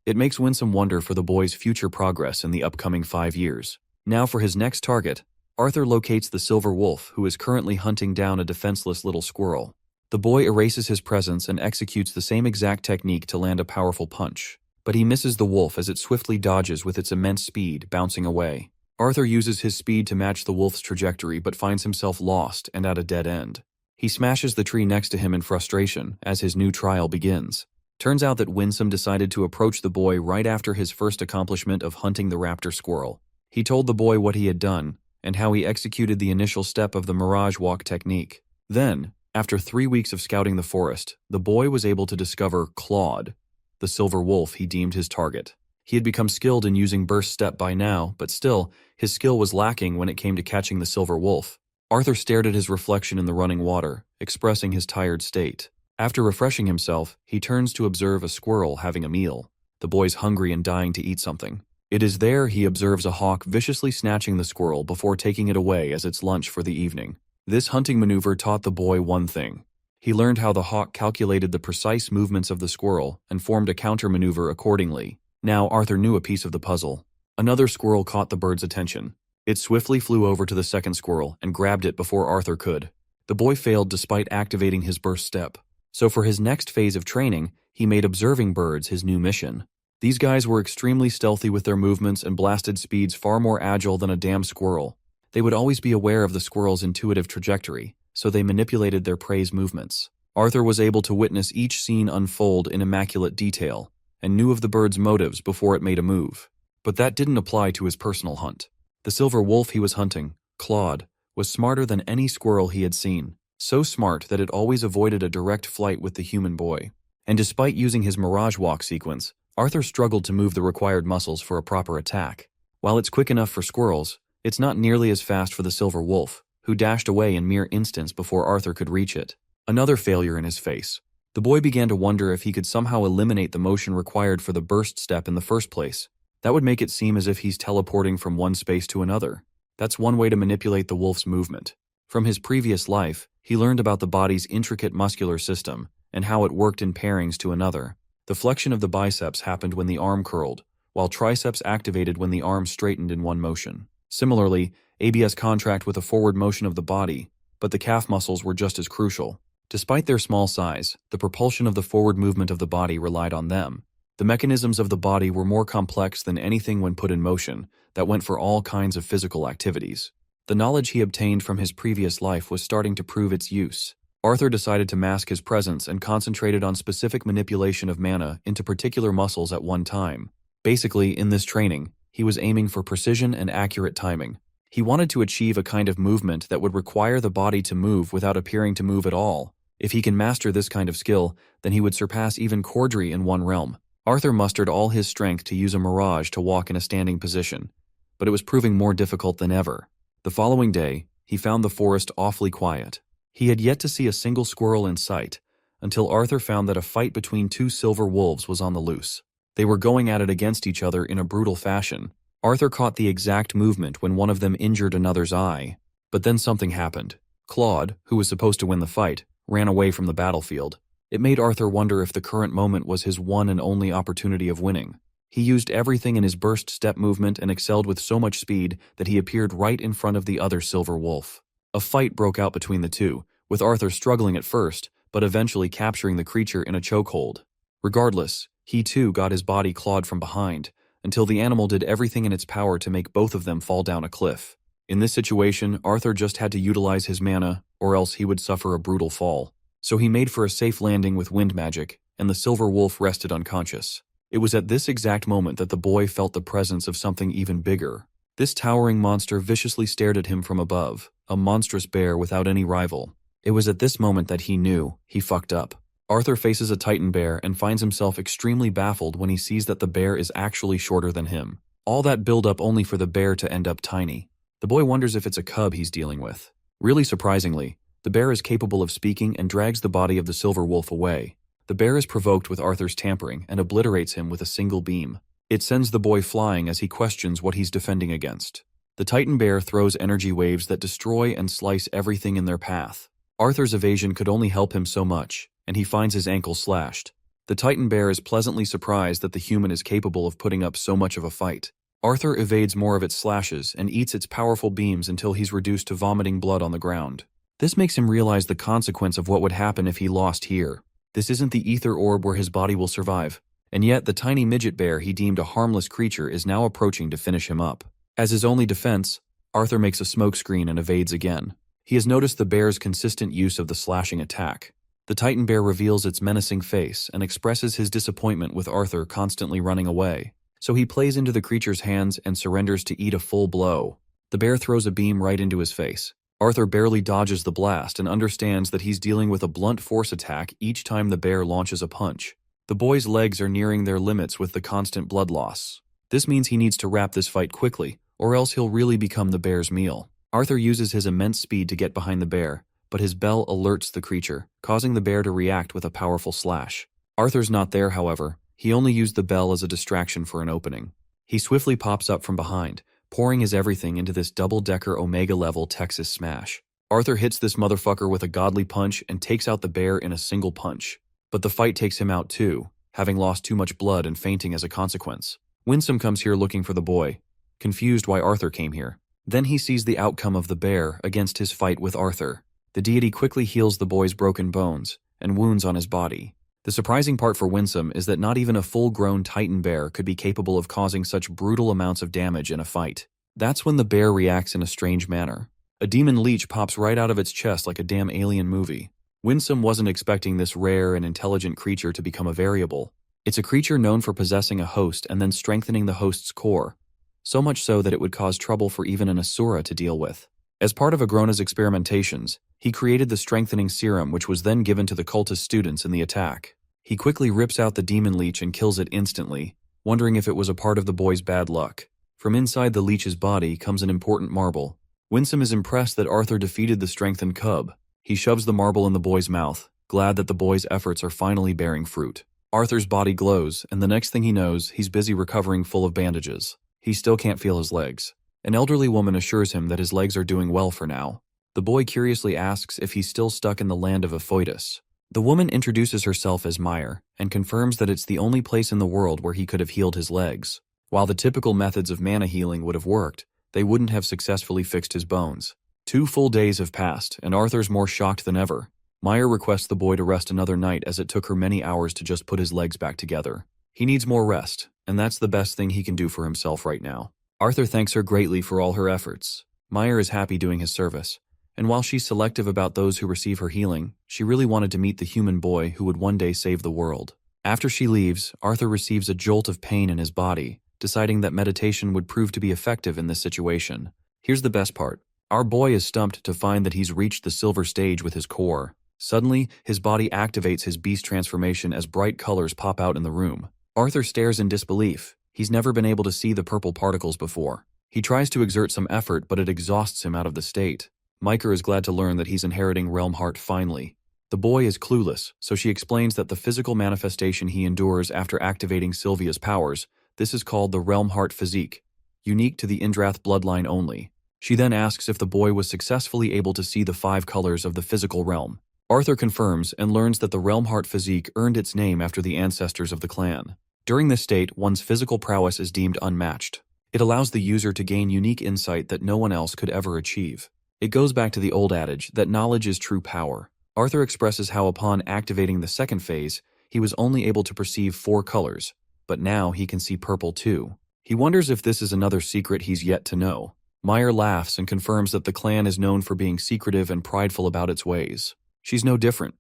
it makes Winsome wonder for the boy's future progress in the upcoming 5 years. Now for his next target, Arthur locates the silver wolf who is currently hunting down a defenseless little squirrel. The boy erases his presence and executes the same exact technique to land a powerful punch. But he misses the wolf as it swiftly dodges with its immense speed, bouncing away. Arthur uses his speed to match the wolf's trajectory but finds himself lost and at a dead end. He smashes the tree next to him in frustration as his new trial begins. Turns out that Winsome decided to approach the boy right after his first accomplishment of hunting the raptor squirrel. He told the boy what he had done and how he executed the initial step of the mirage walk technique. Then, after 3 weeks of scouting the forest, the boy was able to discover Claude, the silver wolf he deemed his target. He had become skilled in using burst step by now, but still, his skill was lacking when it came to catching the silver wolf. Arthur stared at his reflection in the running water, expressing his tired state. After refreshing himself, he turns to observe a squirrel having a meal. The boy's hungry and dying to eat something. It is there he observes a hawk viciously snatching the squirrel before taking it away as its lunch for the evening. This hunting maneuver taught the boy one thing. He learned how the hawk calculated the precise movements of the squirrel and formed a counter-maneuver accordingly. Now Arthur knew a piece of the puzzle. Another squirrel caught the bird's attention. It swiftly flew over to the second squirrel and grabbed it before Arthur could. The boy failed despite activating his burst step. So for his next phase of training, he made observing birds his new mission. These guys were extremely stealthy with their movements and blasted speeds far more agile than a damn squirrel. They would always be aware of the squirrel's intuitive trajectory, so they manipulated their prey's movements. Arthur was able to witness each scene unfold in immaculate detail, and knew of the bird's motives before it made a move. But that didn't apply to his personal hunt. The silver wolf he was hunting, Claude, was smarter than any squirrel he had seen, so smart that it always avoided a direct flight with the human boy. And despite using his mirage walk sequence, Arthur struggled to move the required muscles for a proper attack. While it's quick enough for squirrels, it's not nearly as fast for the silver wolf, who dashed away in mere instants before Arthur could reach it. Another failure in his face. The boy began to wonder if he could somehow eliminate the motion required for the burst step in the first place. That would make it seem as if he's teleporting from one space to another. That's one way to manipulate the wolf's movement. From his previous life, he learned about the body's intricate muscular system and how it worked in pairings to another. The flexion of the biceps happened when the arm curled, while triceps activated when the arm straightened in one motion. Similarly, ABS contract with a forward motion of the body, but the calf muscles were just as crucial. Despite their small size, the propulsion of the forward movement of the body relied on them. The mechanisms of the body were more complex than anything when put in motion, that went for all kinds of physical activities. The knowledge he obtained from his previous life was starting to prove its use. Arthur decided to mask his presence and concentrated on specific manipulation of mana into particular muscles at one time. Basically, in this training, he was aiming for precision and accurate timing. He wanted to achieve a kind of movement that would require the body to move without appearing to move at all. If he can master this kind of skill, then he would surpass even Cordry in one realm. Arthur mustered all his strength to use a mirage to walk in a standing position, but it was proving more difficult than ever. The following day, he found the forest awfully quiet. He had yet to see a single squirrel in sight, until Arthur found that a fight between two silver wolves was on the loose. They were going at it against each other in a brutal fashion. Arthur caught the exact movement when one of them injured another's eye. But then something happened. Claude, who was supposed to win the fight, ran away from the battlefield. It made Arthur wonder if the current moment was his one and only opportunity of winning. He used everything in his burst step movement and excelled with so much speed that he appeared right in front of the other silver wolf. A fight broke out between the two, with Arthur struggling at first, but eventually capturing the creature in a chokehold. Regardless, he too got his body clawed from behind, until the animal did everything in its power to make both of them fall down a cliff. In this situation, Arthur just had to utilize his mana, or else he would suffer a brutal fall. So he made for a safe landing with wind magic, and the silver wolf rested unconscious. It was at this exact moment that the boy felt the presence of something even bigger. This towering monster viciously stared at him from above, a monstrous bear without any rival. It was at this moment that he knew he fucked up. Arthur faces a titan bear and finds himself extremely baffled when he sees that the bear is actually shorter than him. All that build-up only for the bear to end up tiny. The boy wonders if it's a cub he's dealing with. Really surprisingly, the bear is capable of speaking and drags the body of the silver wolf away. The bear is provoked with Arthur's tampering and obliterates him with a single beam. It sends the boy flying as he questions what he's defending against. The titan bear throws energy waves that destroy and slice everything in their path. Arthur's evasion could only help him so much, and he finds his ankle slashed. The titan bear is pleasantly surprised that the human is capable of putting up so much of a fight. Arthur evades more of its slashes and eats its powerful beams until he's reduced to vomiting blood on the ground. This makes him realize the consequence of what would happen if he lost here. This isn't the ether orb where his body will survive, and yet the tiny midget bear he deemed a harmless creature is now approaching to finish him up. As his only defense, Arthur makes a smokescreen and evades again. He has noticed the bear's consistent use of the slashing attack. The Titan bear reveals its menacing face and expresses his disappointment with Arthur constantly running away. So he plays into the creature's hands and surrenders to eat a full blow. The bear throws a beam right into his face. Arthur barely dodges the blast and understands that he's dealing with a blunt force attack each time the bear launches a punch. The boy's legs are nearing their limits with the constant blood loss. This means he needs to wrap this fight quickly, or else he'll really become the bear's meal. Arthur uses his immense speed to get behind the bear, but his bell alerts the creature, causing the bear to react with a powerful slash. Arthur's not there, however. He only used the bell as a distraction for an opening. He swiftly pops up from behind, pouring his everything into this double-decker Omega-level Texas smash. Arthur hits this motherfucker with a godly punch and takes out the bear in a single punch. But the fight takes him out too, having lost too much blood and fainting as a consequence. Winsome comes here looking for the boy, confused why Arthur came here. Then he sees the outcome of the bear against his fight with Arthur. The deity quickly heals the boy's broken bones and wounds on his body. The surprising part for Winsome is that not even a full-grown Titan bear could be capable of causing such brutal amounts of damage in a fight. That's when the bear reacts in a strange manner. A demon leech pops right out of its chest like a damn alien movie. Winsome wasn't expecting this rare and intelligent creature to become a variable. It's a creature known for possessing a host and then strengthening the host's core, so much so that it would cause trouble for even an Asura to deal with. As part of Agrona's experimentations, he created the strengthening serum which was then given to the cultist students in the attack. He quickly rips out the demon leech and kills it instantly, wondering if it was a part of the boy's bad luck. From inside the leech's body comes an important marble. Winsome is impressed that Arthur defeated the strengthened cub. He shoves the marble in the boy's mouth, glad that the boy's efforts are finally bearing fruit. Arthur's body glows, and the next thing he knows, he's busy recovering full of bandages. He still can't feel his legs. An elderly woman assures him that his legs are doing well for now. The boy curiously asks if he's still stuck in the land of Ephoitis. The woman introduces herself as Meyer and confirms that it's the only place in the world where he could have healed his legs. While the typical methods of mana healing would have worked, they wouldn't have successfully fixed his bones. 2 full days have passed, and Arthur's more shocked than ever. Meyer requests the boy to rest another night as it took her many hours to just put his legs back together. He needs more rest, and that's the best thing he can do for himself right now. Arthur thanks her greatly for all her efforts. Meyer is happy doing his service, and while she's selective about those who receive her healing, she really wanted to meet the human boy who would one day save the world. After she leaves, Arthur receives a jolt of pain in his body, deciding that meditation would prove to be effective in this situation. Here's the best part. Our boy is stumped to find that he's reached the silver stage with his core. Suddenly, his body activates his beast transformation as bright colors pop out in the room. Arthur stares in disbelief. He's never been able to see the purple particles before. He tries to exert some effort, but it exhausts him out of the state. Micah is glad to learn that he's inheriting Realm Heart finally. The boy is clueless, so she explains that the physical manifestation he endures after activating Sylvia's powers, this is called the Realm Heart Physique, unique to the Indrath bloodline only. She then asks if the boy was successfully able to see the 5 colors of the physical realm. Arthur confirms and learns that the Realm Heart Physique earned its name after the ancestors of the clan. During this state, one's physical prowess is deemed unmatched. It allows the user to gain unique insight that no one else could ever achieve. It goes back to the old adage that knowledge is true power. Arthur expresses how upon activating the second phase, he was only able to perceive 4 colors, but now he can see purple too. He wonders if this is another secret he's yet to know. Meyer laughs and confirms that the clan is known for being secretive and prideful about its ways. She's no different.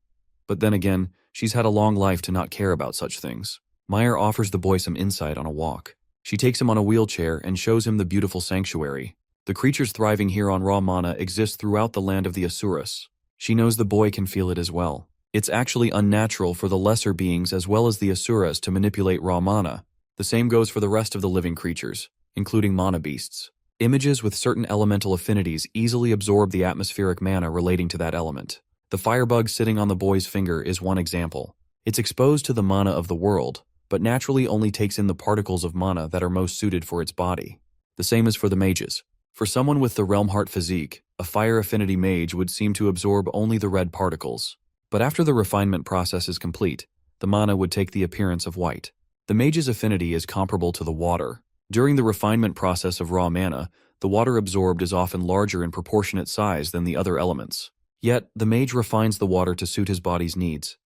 But then again, she's had a long life to not care about such things. Meyer offers the boy some insight on a walk. She takes him on a wheelchair and shows him the beautiful sanctuary. The creatures thriving here on raw mana exist throughout the land of the Asuras. She knows the boy can feel it as well. It's actually unnatural for the lesser beings as well as the Asuras to manipulate raw mana. The same goes for the rest of the living creatures, including mana beasts. Images with certain elemental affinities easily absorb the atmospheric mana relating to that element. The firebug sitting on the boy's finger is one example. It's exposed to the mana of the world, but naturally only takes in the particles of mana that are most suited for its body. The same is for the mages. For someone with the Realm Heart Physique, a fire affinity mage would seem to absorb only the red particles. But after the refinement process is complete, the mana would take the appearance of white. The mage's affinity is comparable to the water. During the refinement process of raw mana, the water absorbed is often larger in proportionate size than the other elements. Yet, the mage refines the water to suit his body's needs.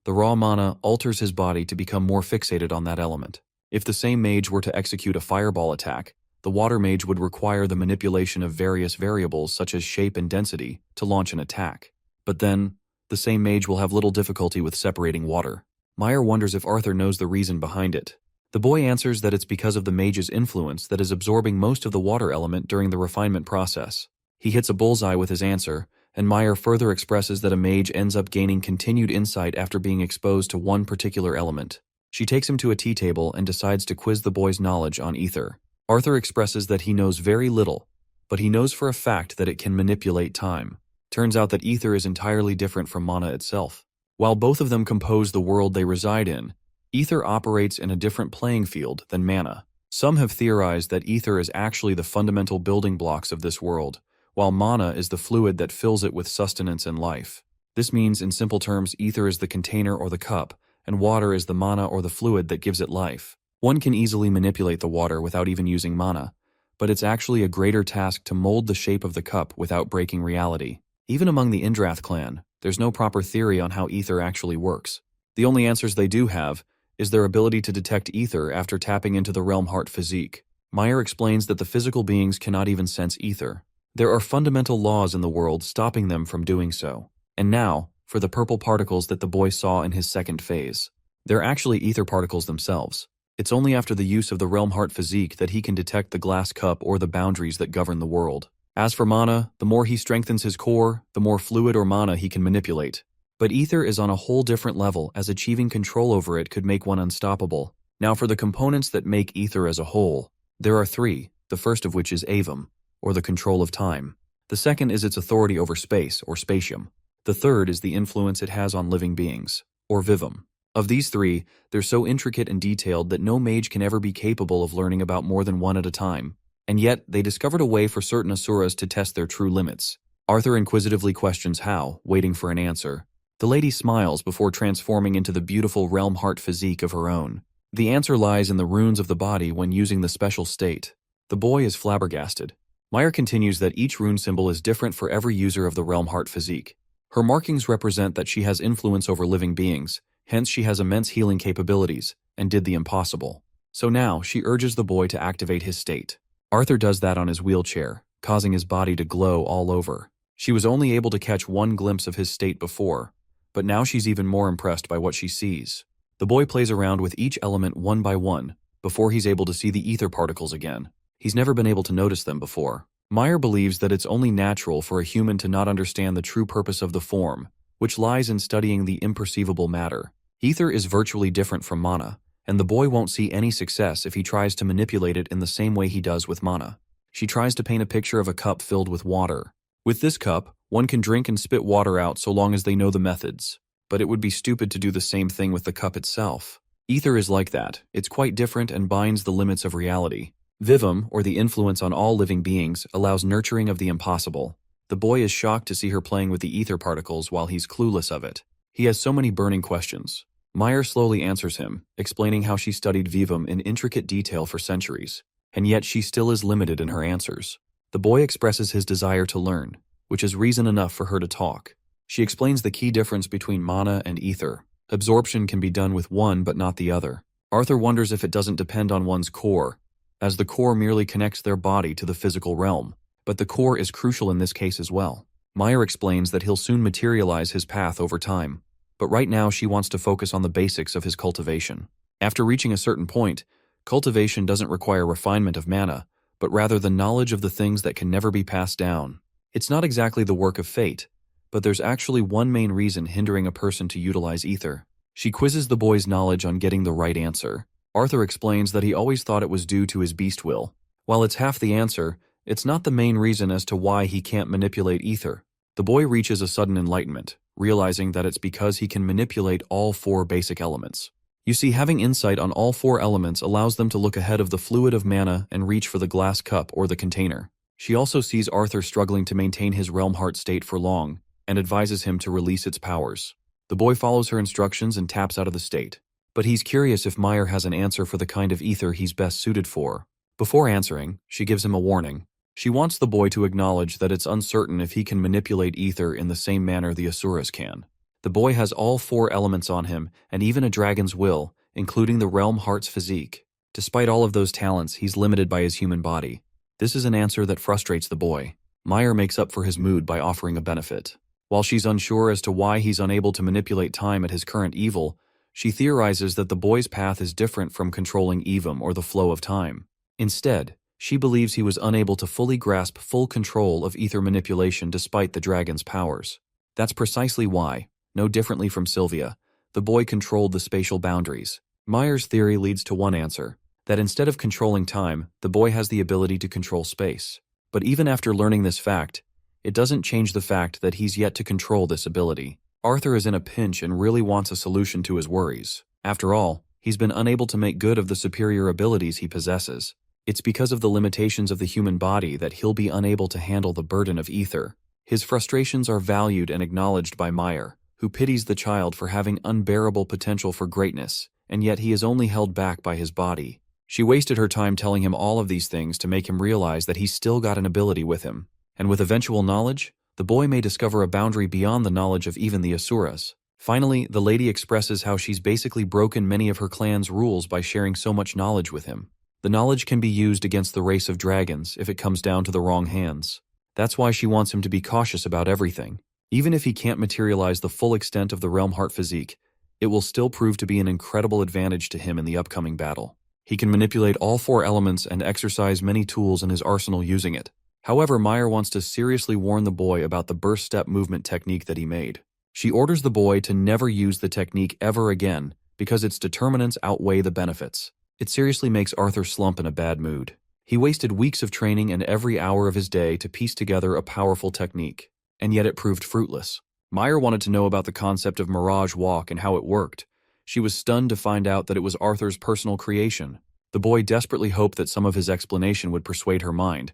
The raw mana alters his body to become more fixated on that element. If the same mage were to execute a fireball attack, the water mage would require the manipulation of various variables such as shape and density to launch an attack. But then, the same mage will have little difficulty with separating water. Meyer wonders if Arthur knows the reason behind it. The boy answers that it's because of the mage's influence that is absorbing most of the water element during the refinement process. He hits a bullseye with his answer, and Meyer further expresses that a mage ends up gaining continued insight after being exposed to one particular element. She takes him to a tea table and decides to quiz the boy's knowledge on ether. Arthur expresses that he knows very little, but he knows for a fact that it can manipulate time. Turns out that ether is entirely different from mana itself. While both of them compose the world they reside in, ether operates in a different playing field than mana. Some have theorized that ether is actually the fundamental building blocks of this world, while mana is the fluid that fills it with sustenance and life. This means, in simple terms, ether is the container or the cup, and water is the mana or the fluid that gives it life. One can easily manipulate the water without even using mana, but it's actually a greater task to mold the shape of the cup without breaking reality. Even among the Indrath clan, there's no proper theory on how ether actually works. The only answers they do have is their ability to detect ether after tapping into the realm heart physique. Meyer explains that the physical beings cannot even sense ether. There are fundamental laws in the world stopping them from doing so. And now, for the purple particles that the boy saw in his second phase. They're actually ether particles themselves. It's only after the use of the realm heart physique that he can detect the glass cup or the boundaries that govern the world. As for mana, the more he strengthens his core, the more fluid or mana he can manipulate. But ether is on a whole different level, as achieving control over it could make one unstoppable. Now for the components that make ether as a whole, there are three, the first of which is avum, or the control of time. The second is its authority over space, or spatium. The third is the influence it has on living beings, or vivum. Of these three, they're so intricate and detailed that no mage can ever be capable of learning about more than one at a time. And yet, they discovered a way for certain Asuras to test their true limits. Arthur inquisitively questions how, waiting for an answer. The lady smiles before transforming into the beautiful realm heart physique of her own. The answer lies in the runes of the body when using the special state. The boy is flabbergasted. Meyer continues that each rune symbol is different for every user of the realm heart physique. Her markings represent that she has influence over living beings, hence she has immense healing capabilities, and did the impossible. So now, she urges the boy to activate his state. Arthur does that on his wheelchair, causing his body to glow all over. She was only able to catch one glimpse of his state before, but now she's even more impressed by what she sees. The boy plays around with each element one by one, before he's able to see the ether particles again. He's never been able to notice them before. Meyer believes that it's only natural for a human to not understand the true purpose of the form, which lies in studying the imperceivable matter. Ether is virtually different from mana, and the boy won't see any success if he tries to manipulate it in the same way he does with mana. She tries to paint a picture of a cup filled with water. With this cup, one can drink and spit water out so long as they know the methods, but it would be stupid to do the same thing with the cup itself. Ether is like that. It's quite different and binds the limits of reality. Vivum, or the influence on all living beings, allows nurturing of the impossible. The boy is shocked to see her playing with the ether particles while he's clueless of it. He has so many burning questions. Meyer slowly answers him, explaining how she studied Vivum in intricate detail for centuries, and yet she still is limited in her answers. The boy expresses his desire to learn, which is reason enough for her to talk. She explains the key difference between mana and ether. Absorption can be done with one but not the other. Arthur wonders if it doesn't depend on one's core, as the core merely connects their body to the physical realm. But the core is crucial in this case as well. Meyer explains that he'll soon materialize his path over time, but right now she wants to focus on the basics of his cultivation. After reaching a certain point, cultivation doesn't require refinement of mana, but rather the knowledge of the things that can never be passed down. It's not exactly the work of fate, but there's actually one main reason hindering a person to utilize ether. She quizzes the boy's knowledge on getting the right answer. Arthur explains that he always thought it was due to his beast will. While it's half the answer, it's not the main reason as to why he can't manipulate ether. The boy reaches a sudden enlightenment, realizing that it's because he can manipulate all four basic elements. You see, having insight on all four elements allows them to look ahead of the fluid of mana and reach for the glass cup or the container. She also sees Arthur struggling to maintain his realm heart state for long, and advises him to release its powers. The boy follows her instructions and taps out of the state. But he's curious if Meyer has an answer for the kind of ether he's best suited for. Before answering, she gives him a warning. She wants the boy to acknowledge that it's uncertain if he can manipulate ether in the same manner the Asuras can. The boy has all 4 elements on him, and even a dragon's will, including the realm heart's physique. Despite all of those talents, he's limited by his human body. This is an answer that frustrates the boy. Meyer makes up for his mood by offering a benefit. While she's unsure as to why he's unable to manipulate time at his current evil, she theorizes that the boy's path is different from controlling Evum or the flow of time. Instead, she believes he was unable to fully grasp full control of ether manipulation despite the dragon's powers. That's precisely why, no differently from Sylvia, the boy controlled the spatial boundaries. Meyer's theory leads to one answer, that instead of controlling time, the boy has the ability to control space. But even after learning this fact, it doesn't change the fact that he's yet to control this ability. Arthur is in a pinch and really wants a solution to his worries. After all, he's been unable to make good of the superior abilities he possesses. It's because of the limitations of the human body that he'll be unable to handle the burden of ether. His frustrations are valued and acknowledged by Meyer, who pities the child for having unbearable potential for greatness, and yet he is only held back by his body. She wasted her time telling him all of these things to make him realize that he's still got an ability with him. And with eventual knowledge, the boy may discover a boundary beyond the knowledge of even the Asuras. Finally, the lady expresses how she's basically broken many of her clan's rules by sharing so much knowledge with him. The knowledge can be used against the race of dragons if it comes down to the wrong hands. That's why she wants him to be cautious about everything. Even if he can't materialize the full extent of the realm heart physique, it will still prove to be an incredible advantage to him in the upcoming battle. He can manipulate all 4 elements and exercise many tools in his arsenal using it. However, Meyer wants to seriously warn the boy about the burst step movement technique that he made. She orders the boy to never use the technique ever again because its determinants outweigh the benefits. It seriously makes Arthur slump in a bad mood. He wasted weeks of training and every hour of his day to piece together a powerful technique, and yet it proved fruitless. Meyer wanted to know about the concept of Mirage Walk and how it worked. She was stunned to find out that it was Arthur's personal creation. The boy desperately hoped that some of his explanation would persuade her mind,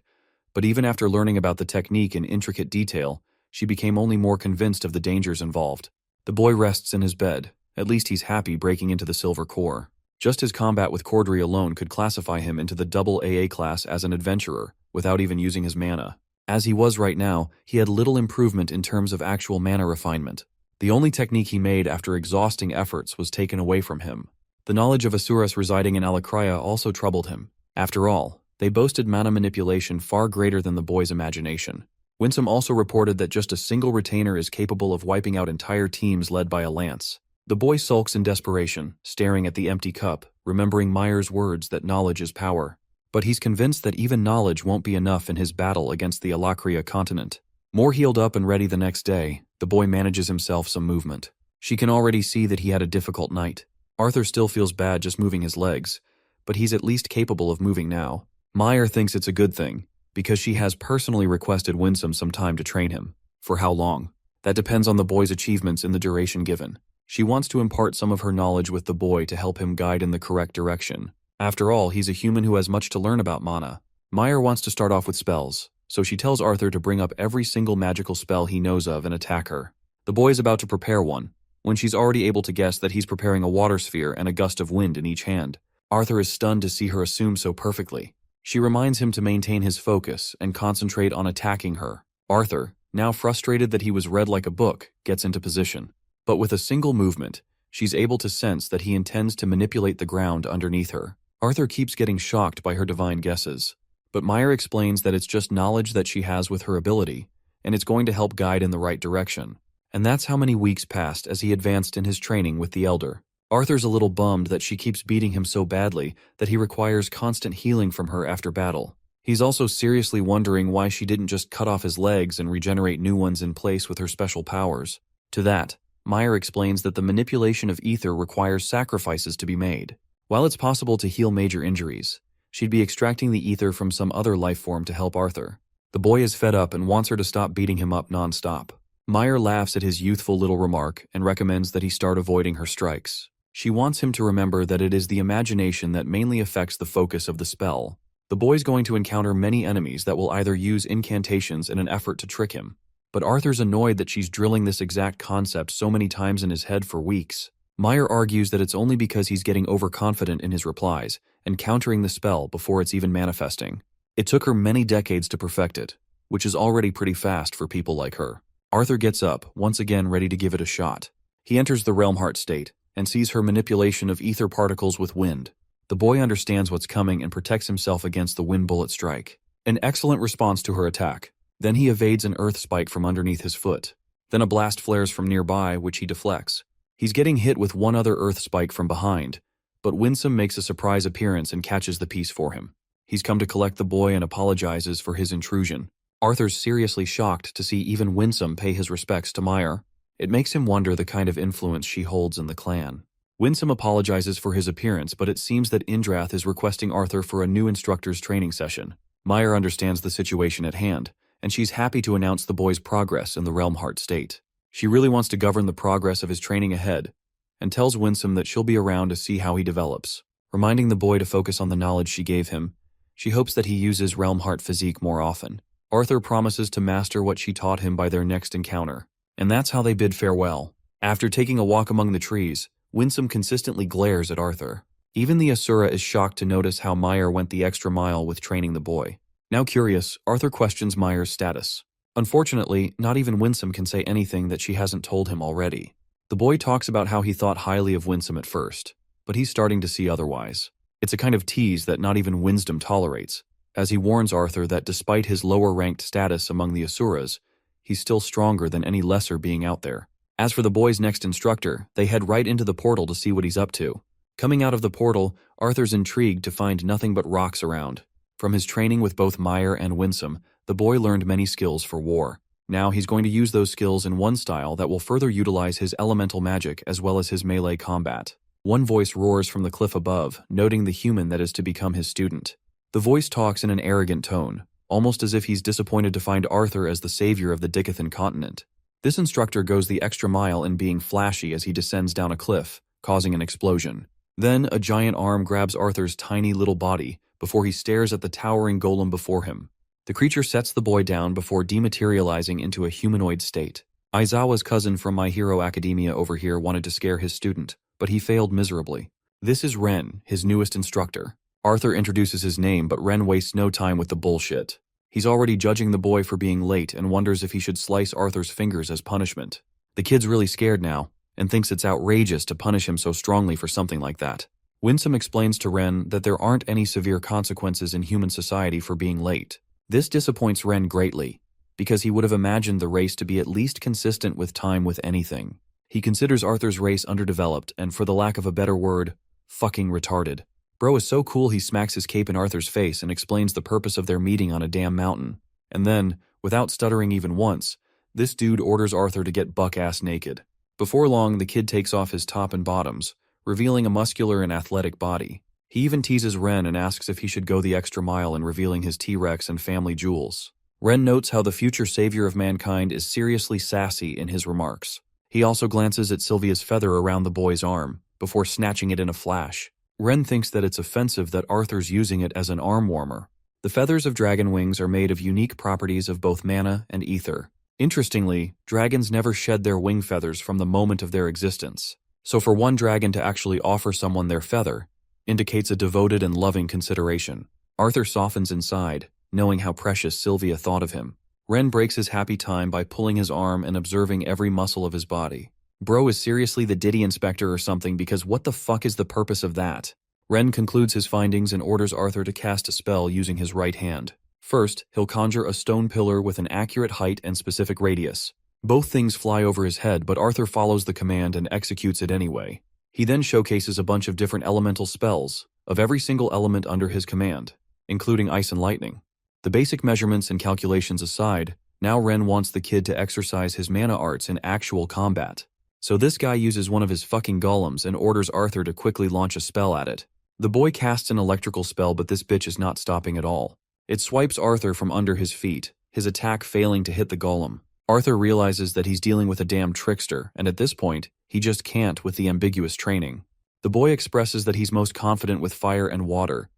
but even after learning about the technique in intricate detail, she became only more convinced of the dangers involved. The boy rests in his bed. At least he's happy breaking into the Silver Core. Just his combat with Cordry alone could classify him into the double AA class as an adventurer, without even using his mana. As he was right now, he had little improvement in terms of actual mana refinement. The only technique he made after exhausting efforts was taken away from him. The knowledge of Asuras residing in Alakria also troubled him. After all, they boasted mana manipulation far greater than the boy's imagination. Winsome also reported that just a single retainer is capable of wiping out entire teams led by a lance. The boy sulks in desperation, staring at the empty cup, remembering Meyer's words that knowledge is power. But he's convinced that even knowledge won't be enough in his battle against the Alakria continent. More healed up and ready the next day, the boy manages himself some movement. She can already see that he had a difficult night. Arthur still feels bad just moving his legs, but he's at least capable of moving now. Meyer thinks it's a good thing, because she has personally requested Winsome some time to train him. For how long? That depends on the boy's achievements in the duration given. She wants to impart some of her knowledge with the boy to help him guide in the correct direction. After all, he's a human who has much to learn about mana. Meyer wants to start off with spells, so she tells Arthur to bring up every single magical spell he knows of and attack her. The boy is about to prepare one, when she's already able to guess that he's preparing a water sphere and a gust of wind in each hand. Arthur is stunned to see her assume so perfectly. She reminds him to maintain his focus and concentrate on attacking her. Arthur, now frustrated that he was read like a book, gets into position. But with a single movement, she's able to sense that he intends to manipulate the ground underneath her. Arthur keeps getting shocked by her divine guesses, but Meyer explains that it's just knowledge that she has with her ability, and it's going to help guide in the right direction. And that's how many weeks passed as he advanced in his training with the Elder. Arthur's a little bummed that she keeps beating him so badly that he requires constant healing from her after battle. He's also seriously wondering why she didn't just cut off his legs and regenerate new ones in place with her special powers. To that, Meyer explains that the manipulation of ether requires sacrifices to be made. While it's possible to heal major injuries, she'd be extracting the ether from some other life form to help Arthur. The boy is fed up and wants her to stop beating him up non-stop. Meyer laughs at his youthful little remark and recommends that he start avoiding her strikes. She wants him to remember that it is the imagination that mainly affects the focus of the spell. The boy's going to encounter many enemies that will either use incantations in an effort to trick him. But Arthur's annoyed that she's drilling this exact concept so many times in his head for weeks. Meyer argues that it's only because he's getting overconfident in his replies, and countering the spell before it's even manifesting. It took her many decades to perfect it, which is already pretty fast for people like her. Arthur gets up, once again ready to give it a shot. He enters the realm heart state and sees her manipulation of ether particles with wind. The boy understands what's coming and protects himself against the wind bullet strike. An excellent response to her attack. Then he evades an earth spike from underneath his foot. Then a blast flares from nearby, which he deflects. He's getting hit with one other earth spike from behind, but Winsome makes a surprise appearance and catches the piece for him. He's come to collect the boy and apologizes for his intrusion. Arthur's seriously shocked to see even Winsome pay his respects to Meyer. It makes him wonder the kind of influence she holds in the clan. Winsome apologizes for his appearance, but it seems that Indrath is requesting Arthur for a new instructor's training session. Meyer understands the situation at hand, and she's happy to announce the boy's progress in the Realm Heart state. She really wants to govern the progress of his training ahead, and tells Winsome that she'll be around to see how he develops. Reminding the boy to focus on the knowledge she gave him, she hopes that he uses Realm Heart physique more often. Arthur promises to master what she taught him by their next encounter, and that's how they bid farewell. After taking a walk among the trees, Winsome consistently glares at Arthur. Even the Asura is shocked to notice how Meyer went the extra mile with training the boy. Now curious, Arthur questions Meyer's status. Unfortunately, not even Winsome can say anything that she hasn't told him already. The boy talks about how he thought highly of Winsome at first, but he's starting to see otherwise. It's a kind of tease that not even Wisdom tolerates, as he warns Arthur that despite his lower-ranked status among the Asuras, he's still stronger than any lesser being out there. As for the boy's next instructor, they head right into the portal to see what he's up to. Coming out of the portal, Arthur's intrigued to find nothing but rocks around. From his training with both Meyer and Winsome, the boy learned many skills for war. Now he's going to use those skills in one style that will further utilize his elemental magic as well as his melee combat. One voice roars from the cliff above, noting the human that is to become his student. The voice talks in an arrogant tone, almost as if he's disappointed to find Arthur as the savior of the Dicathan continent. This instructor goes the extra mile in being flashy as he descends down a cliff, causing an explosion. Then a giant arm grabs Arthur's tiny little body before he stares at the towering golem before him. The creature sets the boy down before dematerializing into a humanoid state. Aizawa's cousin from My Hero Academia over here wanted to scare his student, but he failed miserably. This is Ren, his newest instructor. Arthur introduces his name, but Ren wastes no time with the bullshit. He's already judging the boy for being late and wonders if he should slice Arthur's fingers as punishment. The kid's really scared now, and thinks it's outrageous to punish him so strongly for something like that. Winsome explains to Ren that there aren't any severe consequences in human society for being late. This disappoints Ren greatly, because he would have imagined the race to be at least consistent with time with anything. He considers Arthur's race underdeveloped and, for the lack of a better word, fucking retarded. Bro is so cool he smacks his cape in Arthur's face and explains the purpose of their meeting on a damn mountain. And then, without stuttering even once, this dude orders Arthur to get buck-ass naked. Before long, the kid takes off his top and bottoms, revealing a muscular and athletic body. He even teases Ren and asks if he should go the extra mile in revealing his T-Rex and family jewels. Ren notes how the future savior of mankind is seriously sassy in his remarks. He also glances at Sylvia's feather around the boy's arm, before snatching it in a flash. Ren thinks that it's offensive that Arthur's using it as an arm warmer. The feathers of dragon wings are made of unique properties of both mana and ether. Interestingly, dragons never shed their wing feathers from the moment of their existence. So for one dragon to actually offer someone their feather indicates a devoted and loving consideration. Arthur softens inside, knowing how precious Sylvia thought of him. Ren breaks his happy time by pulling his arm and observing every muscle of his body. Bro is seriously the Diddy inspector or something, because what the fuck is the purpose of that? Ren concludes his findings and orders Arthur to cast a spell using his right hand. First, he'll conjure a stone pillar with an accurate height and specific radius. Both things fly over his head, but Arthur follows the command and executes it anyway. He then showcases a bunch of different elemental spells, of every single element under his command, including ice and lightning. The basic measurements and calculations aside, now Ren wants the kid to exercise his mana arts in actual combat. So this guy uses one of his fucking golems and orders Arthur to quickly launch a spell at it. The boy casts an electrical spell, but this bitch is not stopping at all. It swipes Arthur from under his feet, his attack failing to hit the golem. Arthur realizes that he's dealing with a damn trickster, and at this point, he just can't with the ambiguous training. The boy expresses that he's most confident with fire and water,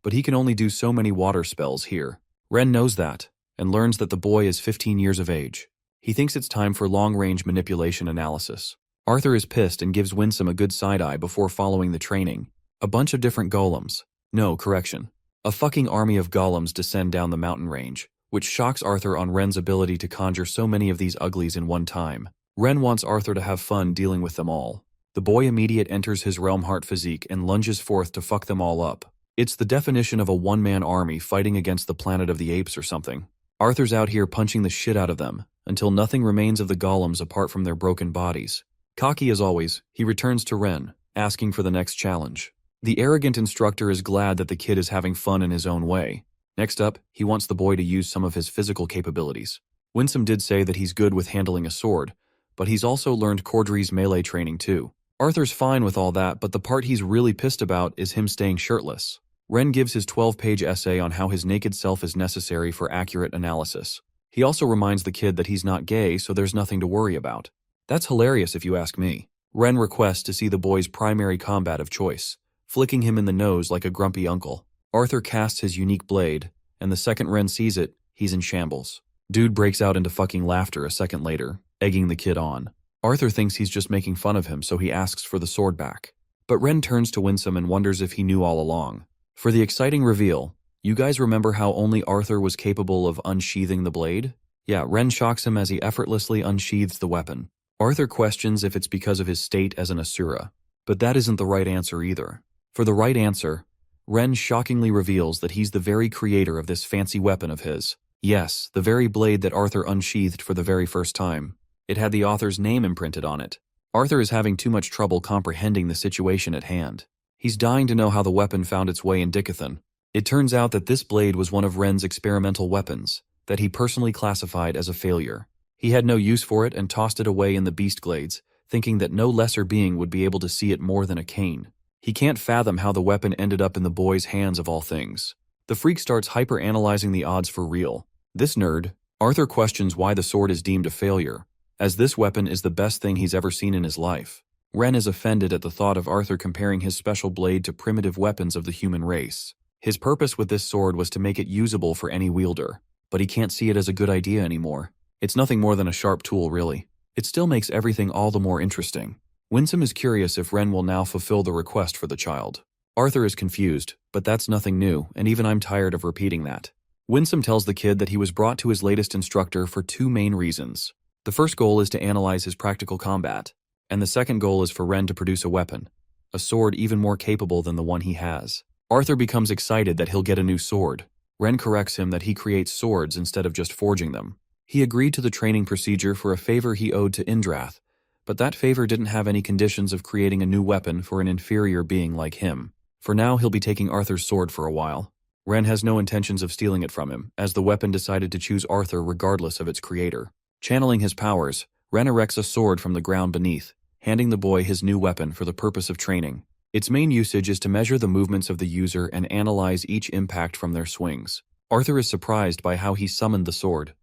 but he can only do so many water spells here. Ren knows that, and learns that the boy is 15 years of age. He thinks it's time for long-range manipulation analysis. Arthur is pissed and gives Winsome a good side-eye before following the training. A bunch of different golems, No, correction. A fucking army of golems descend down the mountain range, which shocks Arthur on Ren's ability to conjure so many of these uglies in one time. Ren wants Arthur to have fun dealing with them all. The boy immediate enters his realm heart physique and lunges forth to fuck them all up. It's the definition of a one-man army fighting against the planet of the apes or something. Arthur's out here punching the shit out of them, until nothing remains of the golems apart from their broken bodies. Cocky as always, he returns to Ren, asking for the next challenge. The arrogant instructor is glad that the kid is having fun in his own way. Next up, he wants the boy to use some of his physical capabilities. Winsome did say that he's good with handling a sword, but he's also learned Cordry's melee training too. Arthur's fine with all that, but the part he's really pissed about is him staying shirtless. Ren gives his 12-page essay on how his naked self is necessary for accurate analysis. He also reminds the kid that he's not gay, so there's nothing to worry about. That's hilarious if you ask me. Ren requests to see the boy's primary combat of choice, flicking him in the nose like a grumpy uncle. Arthur casts his unique blade, and the second Ren sees it, he's in shambles. Dude breaks out into fucking laughter a second later, egging the kid on. Arthur thinks he's just making fun of him, so he asks for the sword back. But Ren turns to Winsome and wonders if he knew all along. For the exciting reveal, you guys remember how only Arthur was capable of unsheathing the blade? Yeah, Ren shocks him as he effortlessly unsheathes the weapon. Arthur questions if it's because of his state as an Asura, but that isn't the right answer either. For the right answer, Ren shockingly reveals that he's the very creator of this fancy weapon of his. Yes, the very blade that Arthur unsheathed for the very first time. It had the author's name imprinted on it. Arthur is having too much trouble comprehending the situation at hand. He's dying to know how the weapon found its way in Dickathon. It turns out that this blade was one of Ren's experimental weapons, that he personally classified as a failure. He had no use for it and tossed it away in the beast glades, thinking that no lesser being would be able to see it more than a cane. He can't fathom how the weapon ended up in the boy's hands of all things. The freak starts hyper-analyzing the odds for real. This nerd, Arthur questions why the sword is deemed a failure, as this weapon is the best thing he's ever seen in his life. Ren is offended at the thought of Arthur comparing his special blade to primitive weapons of the human race. His purpose with this sword was to make it usable for any wielder, but he can't see it as a good idea anymore. It's nothing more than a sharp tool, really. It still makes everything all the more interesting. Winsome is curious if Ren will now fulfill the request for the child. Arthur is confused, but that's nothing new, and even I'm tired of repeating that. Winsome tells the kid that he was brought to his latest instructor for two main reasons. The first goal is to analyze his practical combat, and the second goal is for Ren to produce a weapon, a sword even more capable than the one he has. Arthur becomes excited that he'll get a new sword. Ren corrects him that he creates swords instead of just forging them. He agreed to the training procedure for a favor he owed to Indrath, but that favor didn't have any conditions of creating a new weapon for an inferior being like him. For now, he'll be taking Arthur's sword for a while. Ren has no intentions of stealing it from him, as the weapon decided to choose Arthur regardless of its creator. Channeling his powers, Ren erects a sword from the ground beneath, handing the boy his new weapon for the purpose of training. Its main usage is to measure the movements of the user and analyze each impact from their swings. Arthur is surprised by how he summoned the sword.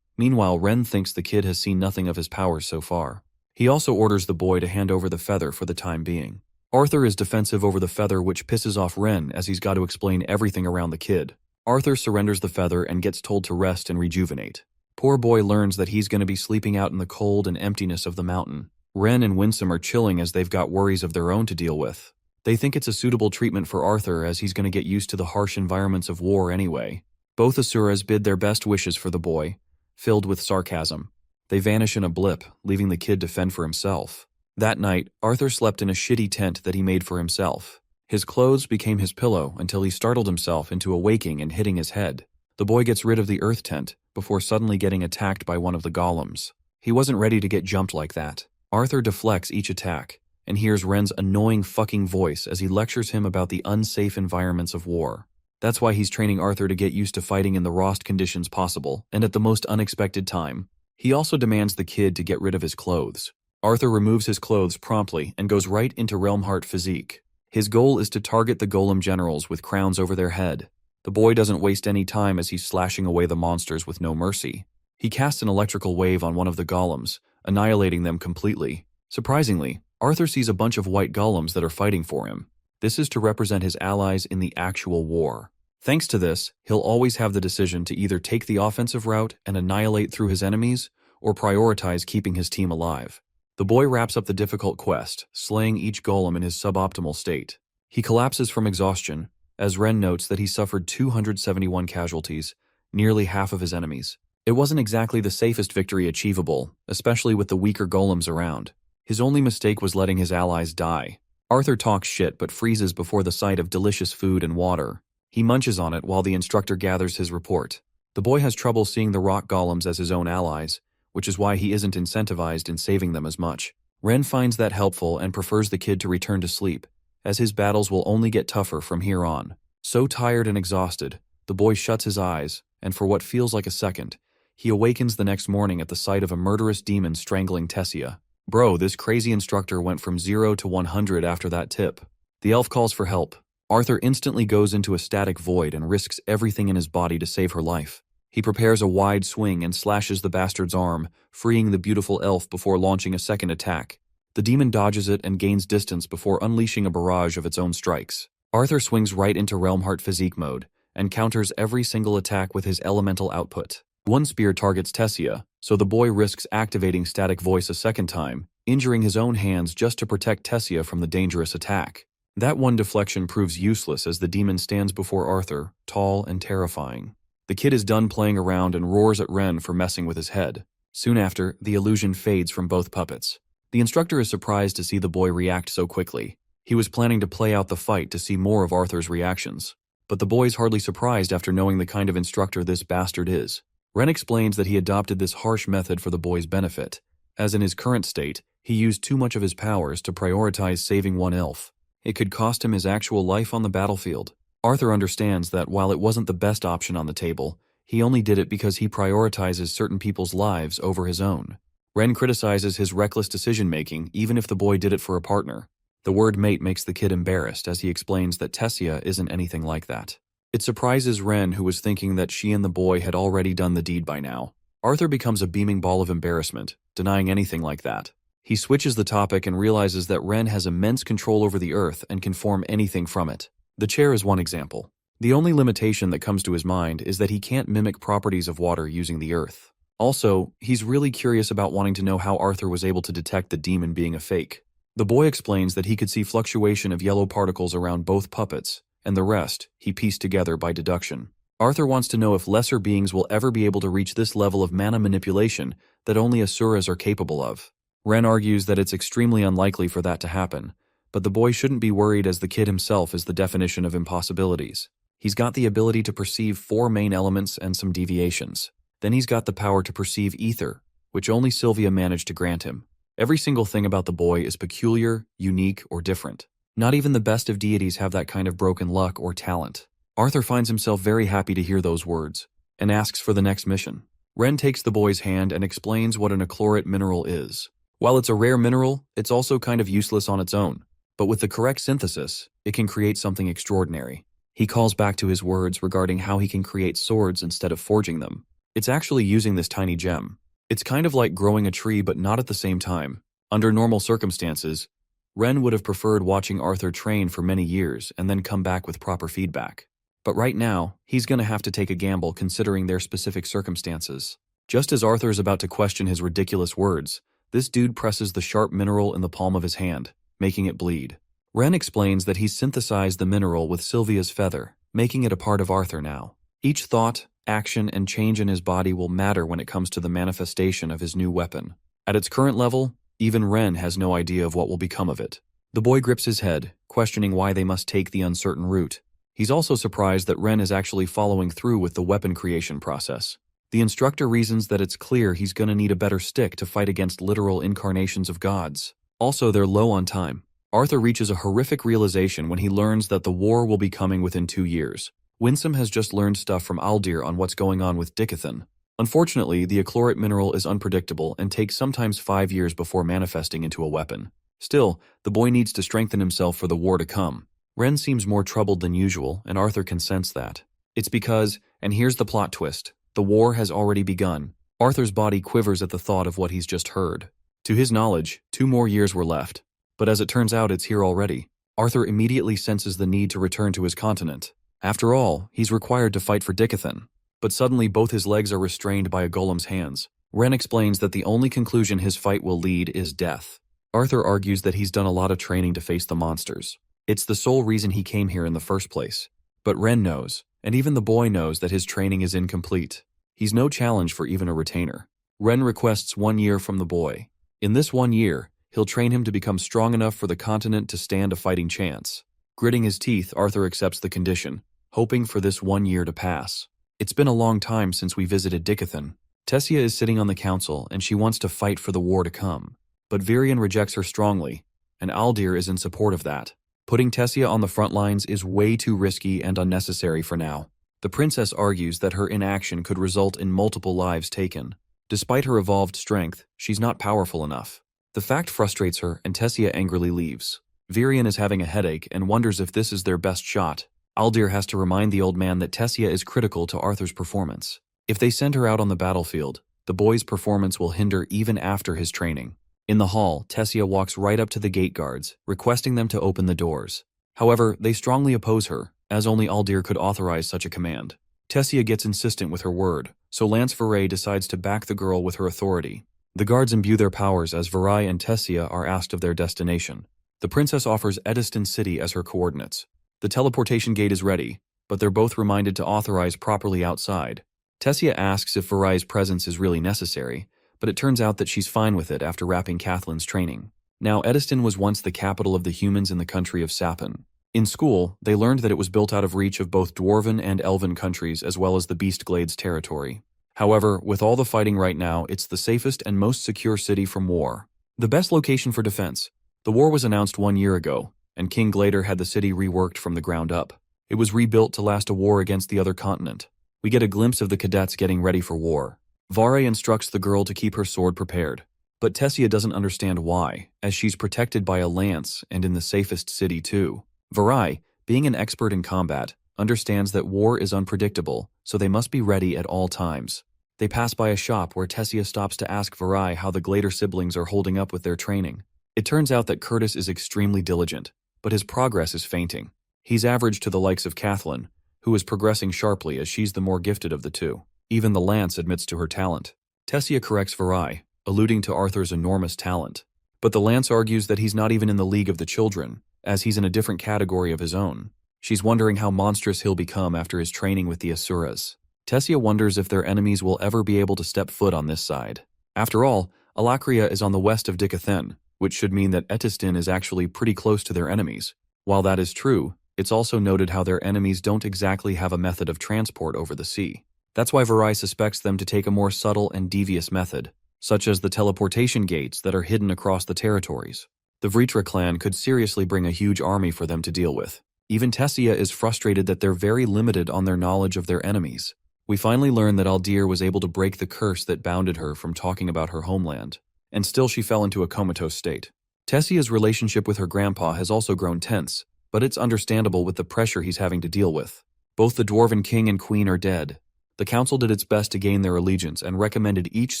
Meanwhile, Ren thinks the kid has seen nothing of his powers so far. He also orders the boy to hand over the feather for the time being. Arthur is defensive over the feather, which pisses off Ren as he's got to explain everything around the kid. Arthur surrenders the feather and gets told to rest and rejuvenate. Poor boy learns that he's going to be sleeping out in the cold and emptiness of the mountain. Ren and Winsome are chilling as they've got worries of their own to deal with. They think it's a suitable treatment for Arthur as he's going to get used to the harsh environments of war anyway. Both Asuras bid their best wishes for the boy, filled with sarcasm. They vanish in a blip, leaving the kid to fend for himself. That night, Arthur slept in a shitty tent that he made for himself. His clothes became his pillow until he startled himself into awaking and hitting his head. The boy gets rid of the earth tent before suddenly getting attacked by one of the golems. He wasn't ready to get jumped like that. Arthur deflects each attack and hears Ren's annoying fucking voice as he lectures him about the unsafe environments of war. That's why he's training Arthur to get used to fighting in the rawest conditions possible and at the most unexpected time. He also demands the kid to get rid of his clothes. Arthur removes his clothes promptly and goes right into Realm Heart physique. His goal is to target the golem generals with crowns over their head. The boy doesn't waste any time as he's slashing away the monsters with no mercy. He casts an electrical wave on one of the golems, annihilating them completely. Surprisingly, Arthur sees a bunch of white golems that are fighting for him. This is to represent his allies in the actual war. Thanks to this, he'll always have the decision to either take the offensive route and annihilate through his enemies, or prioritize keeping his team alive. The boy wraps up the difficult quest, slaying each golem in his suboptimal state. He collapses from exhaustion, as Ren notes that he suffered 271 casualties, nearly half of his enemies. It wasn't exactly the safest victory achievable, especially with the weaker golems around. His only mistake was letting his allies die. Arthur talks shit but freezes before the sight of delicious food and water. He munches on it while the instructor gathers his report. The boy has trouble seeing the rock golems as his own allies, which is why he isn't incentivized in saving them as much. Ren finds that helpful and prefers the kid to return to sleep, as his battles will only get tougher from here on. So tired and exhausted, the boy shuts his eyes, and for what feels like a second, he awakens the next morning at the sight of a murderous demon strangling Tessia. Bro, this crazy instructor went from 0 to 100 after that tip. The elf calls for help. Arthur instantly goes into a static void and risks everything in his body to save her life. He prepares a wide swing and slashes the bastard's arm, freeing the beautiful elf before launching a second attack. The demon dodges it and gains distance before unleashing a barrage of its own strikes. Arthur swings right into Realmheart physique mode and counters every single attack with his elemental output. One spear targets Tessia, so the boy risks activating Static Voice a second time, injuring his own hands just to protect Tessia from the dangerous attack. That one deflection proves useless as the demon stands before Arthur, tall and terrifying. The kid is done playing around and roars at Ren for messing with his head. Soon after, the illusion fades from both puppets. The instructor is surprised to see the boy react so quickly. He was planning to play out the fight to see more of Arthur's reactions. But the boy's hardly surprised after knowing the kind of instructor this bastard is. Ren explains that he adopted this harsh method for the boy's benefit, as in his current state, he used too much of his powers to prioritize saving one elf. It could cost him his actual life on the battlefield. Arthur understands that while it wasn't the best option on the table, he only did it because he prioritizes certain people's lives over his own. Ren criticizes his reckless decision-making even if the boy did it for a partner. The word mate makes the kid embarrassed as he explains that Tessia isn't anything like that. It surprises Ren, who was thinking that she and the boy had already done the deed by now. Arthur becomes a beaming ball of embarrassment, denying anything like that. He switches the topic and realizes that Ren has immense control over the earth and can form anything from it. The chair is one example. The only limitation that comes to his mind is that he can't mimic properties of water using the earth. Also, he's really curious about wanting to know how Arthur was able to detect the demon being a fake. The boy explains that he could see fluctuation of yellow particles around both puppets, and the rest he pieced together by deduction. Arthur wants to know if lesser beings will ever be able to reach this level of mana manipulation that only Asuras are capable of. Ren argues that it's extremely unlikely for that to happen, but the boy shouldn't be worried as the kid himself is the definition of impossibilities. He's got the ability to perceive 4 main elements and some deviations. Then he's got the power to perceive ether, which only Sylvia managed to grant him. Every single thing about the boy is peculiar, unique, or different. Not even the best of deities have that kind of broken luck or talent. Arthur finds himself very happy to hear those words, and asks for the next mission. Ren takes the boy's hand and explains what an achlorate mineral is. While it's a rare mineral, it's also kind of useless on its own. But with the correct synthesis, it can create something extraordinary. He calls back to his words regarding how he can create swords instead of forging them. It's actually using this tiny gem. It's kind of like growing a tree but not at the same time. Under normal circumstances, Ren would have preferred watching Arthur train for many years and then come back with proper feedback. But right now, he's gonna have to take a gamble considering their specific circumstances. Just as Arthur is about to question his ridiculous words, this dude presses the sharp mineral in the palm of his hand, making it bleed. Ren explains that he's synthesized the mineral with Sylvia's feather, making it a part of Arthur now. Each thought, action, and change in his body will matter when it comes to the manifestation of his new weapon. At its current level, even Ren has no idea of what will become of it. The boy grips his head, questioning why they must take the uncertain route. He's also surprised that Ren is actually following through with the weapon creation process. The instructor reasons that it's clear he's gonna need a better stick to fight against literal incarnations of gods. Also, they're low on time. Arthur reaches a horrific realization when he learns that the war will be coming within 2 years. Winsome has just learned stuff from Aldir on what's going on with Dicathan. Unfortunately, the achlorate mineral is unpredictable and takes sometimes 5 years before manifesting into a weapon. Still, the boy needs to strengthen himself for the war to come. Ren seems more troubled than usual, and Arthur can sense that. It's because, and here's the plot twist, the war has already begun. Arthur's body quivers at the thought of what he's just heard. To his knowledge, 2 more years were left, but as it turns out it's here already. Arthur immediately senses the need to return to his continent. After all, he's required to fight for Dicathan. But suddenly both his legs are restrained by a golem's hands. Ren explains that the only conclusion his fight will lead is death. Arthur argues that he's done a lot of training to face the monsters. It's the sole reason he came here in the first place. But Ren knows, and even the boy knows that his training is incomplete. He's no challenge for even a retainer. Ren requests 1 year from the boy. In this 1 year, he'll train him to become strong enough for the continent to stand a fighting chance. Gritting his teeth, Arthur accepts the condition, hoping for this 1 year to pass. It's been a long time since we visited Dicathan. Tessia is sitting on the council and she wants to fight for the war to come. But Virion rejects her strongly, and Aldir is in support of that. Putting Tessia on the front lines is way too risky and unnecessary for now. The princess argues that her inaction could result in multiple lives taken. Despite her evolved strength, she's not powerful enough. The fact frustrates her and Tessia angrily leaves. Virion is having a headache and wonders if this is their best shot. Aldir has to remind the old man that Tessia is critical to Arthur's performance. If they send her out on the battlefield, the boy's performance will hinder even after his training. In the hall, Tessia walks right up to the gate guards, requesting them to open the doors. However, they strongly oppose her, as only Aldir could authorize such a command. Tessia gets insistent with her word, so Lance Viray decides to back the girl with her authority. The guards imbue their powers as Viray and Tessia are asked of their destination. The princess offers Ediston City as her coordinates. The teleportation gate is ready, but they're both reminded to authorize properly outside. Tessia asks if Viray's presence is really necessary, but it turns out that she's fine with it after wrapping Kathleen's training. Now, Ediston was once the capital of the humans in the country of Sapin. In school, they learned that it was built out of reach of both Dwarven and Elven countries as well as the Beastglades territory. However, with all the fighting right now, it's the safest and most secure city from war. The best location for defense. The war was announced 1 year ago, and King Glader had the city reworked from the ground up. It was rebuilt to last a war against the other continent. We get a glimpse of the cadets getting ready for war. Viray instructs the girl to keep her sword prepared, but Tessia doesn't understand why, as she's protected by a lance and in the safest city too. Viray, being an expert in combat, understands that war is unpredictable, so they must be ready at all times. They pass by a shop where Tessia stops to ask Viray how the Glader siblings are holding up with their training. It turns out that Curtis is extremely diligent, but his progress is fainting. He's average to the likes of Kathleen, who is progressing sharply as she's the more gifted of the two. Even the lance admits to her talent. Tessia corrects Viray, alluding to Arthur's enormous talent. But the lance argues that he's not even in the league of the children, as he's in a different category of his own. She's wondering how monstrous he'll become after his training with the Asuras. Tessia wonders if their enemies will ever be able to step foot on this side. After all, Alakria is on the west of Dicathen, which should mean that Ediston is actually pretty close to their enemies. While that is true, it's also noted how their enemies don't exactly have a method of transport over the sea. That's why Viray suspects them to take a more subtle and devious method, such as the teleportation gates that are hidden across the territories. The Vritra clan could seriously bring a huge army for them to deal with. Even Tessia is frustrated that they're very limited on their knowledge of their enemies. We finally learn that Aldir was able to break the curse that bounded her from talking about her homeland, and still she fell into a comatose state. Tessia's relationship with her grandpa has also grown tense, but it's understandable with the pressure he's having to deal with. Both the Dwarven king and queen are dead. The council did its best to gain their allegiance and recommended each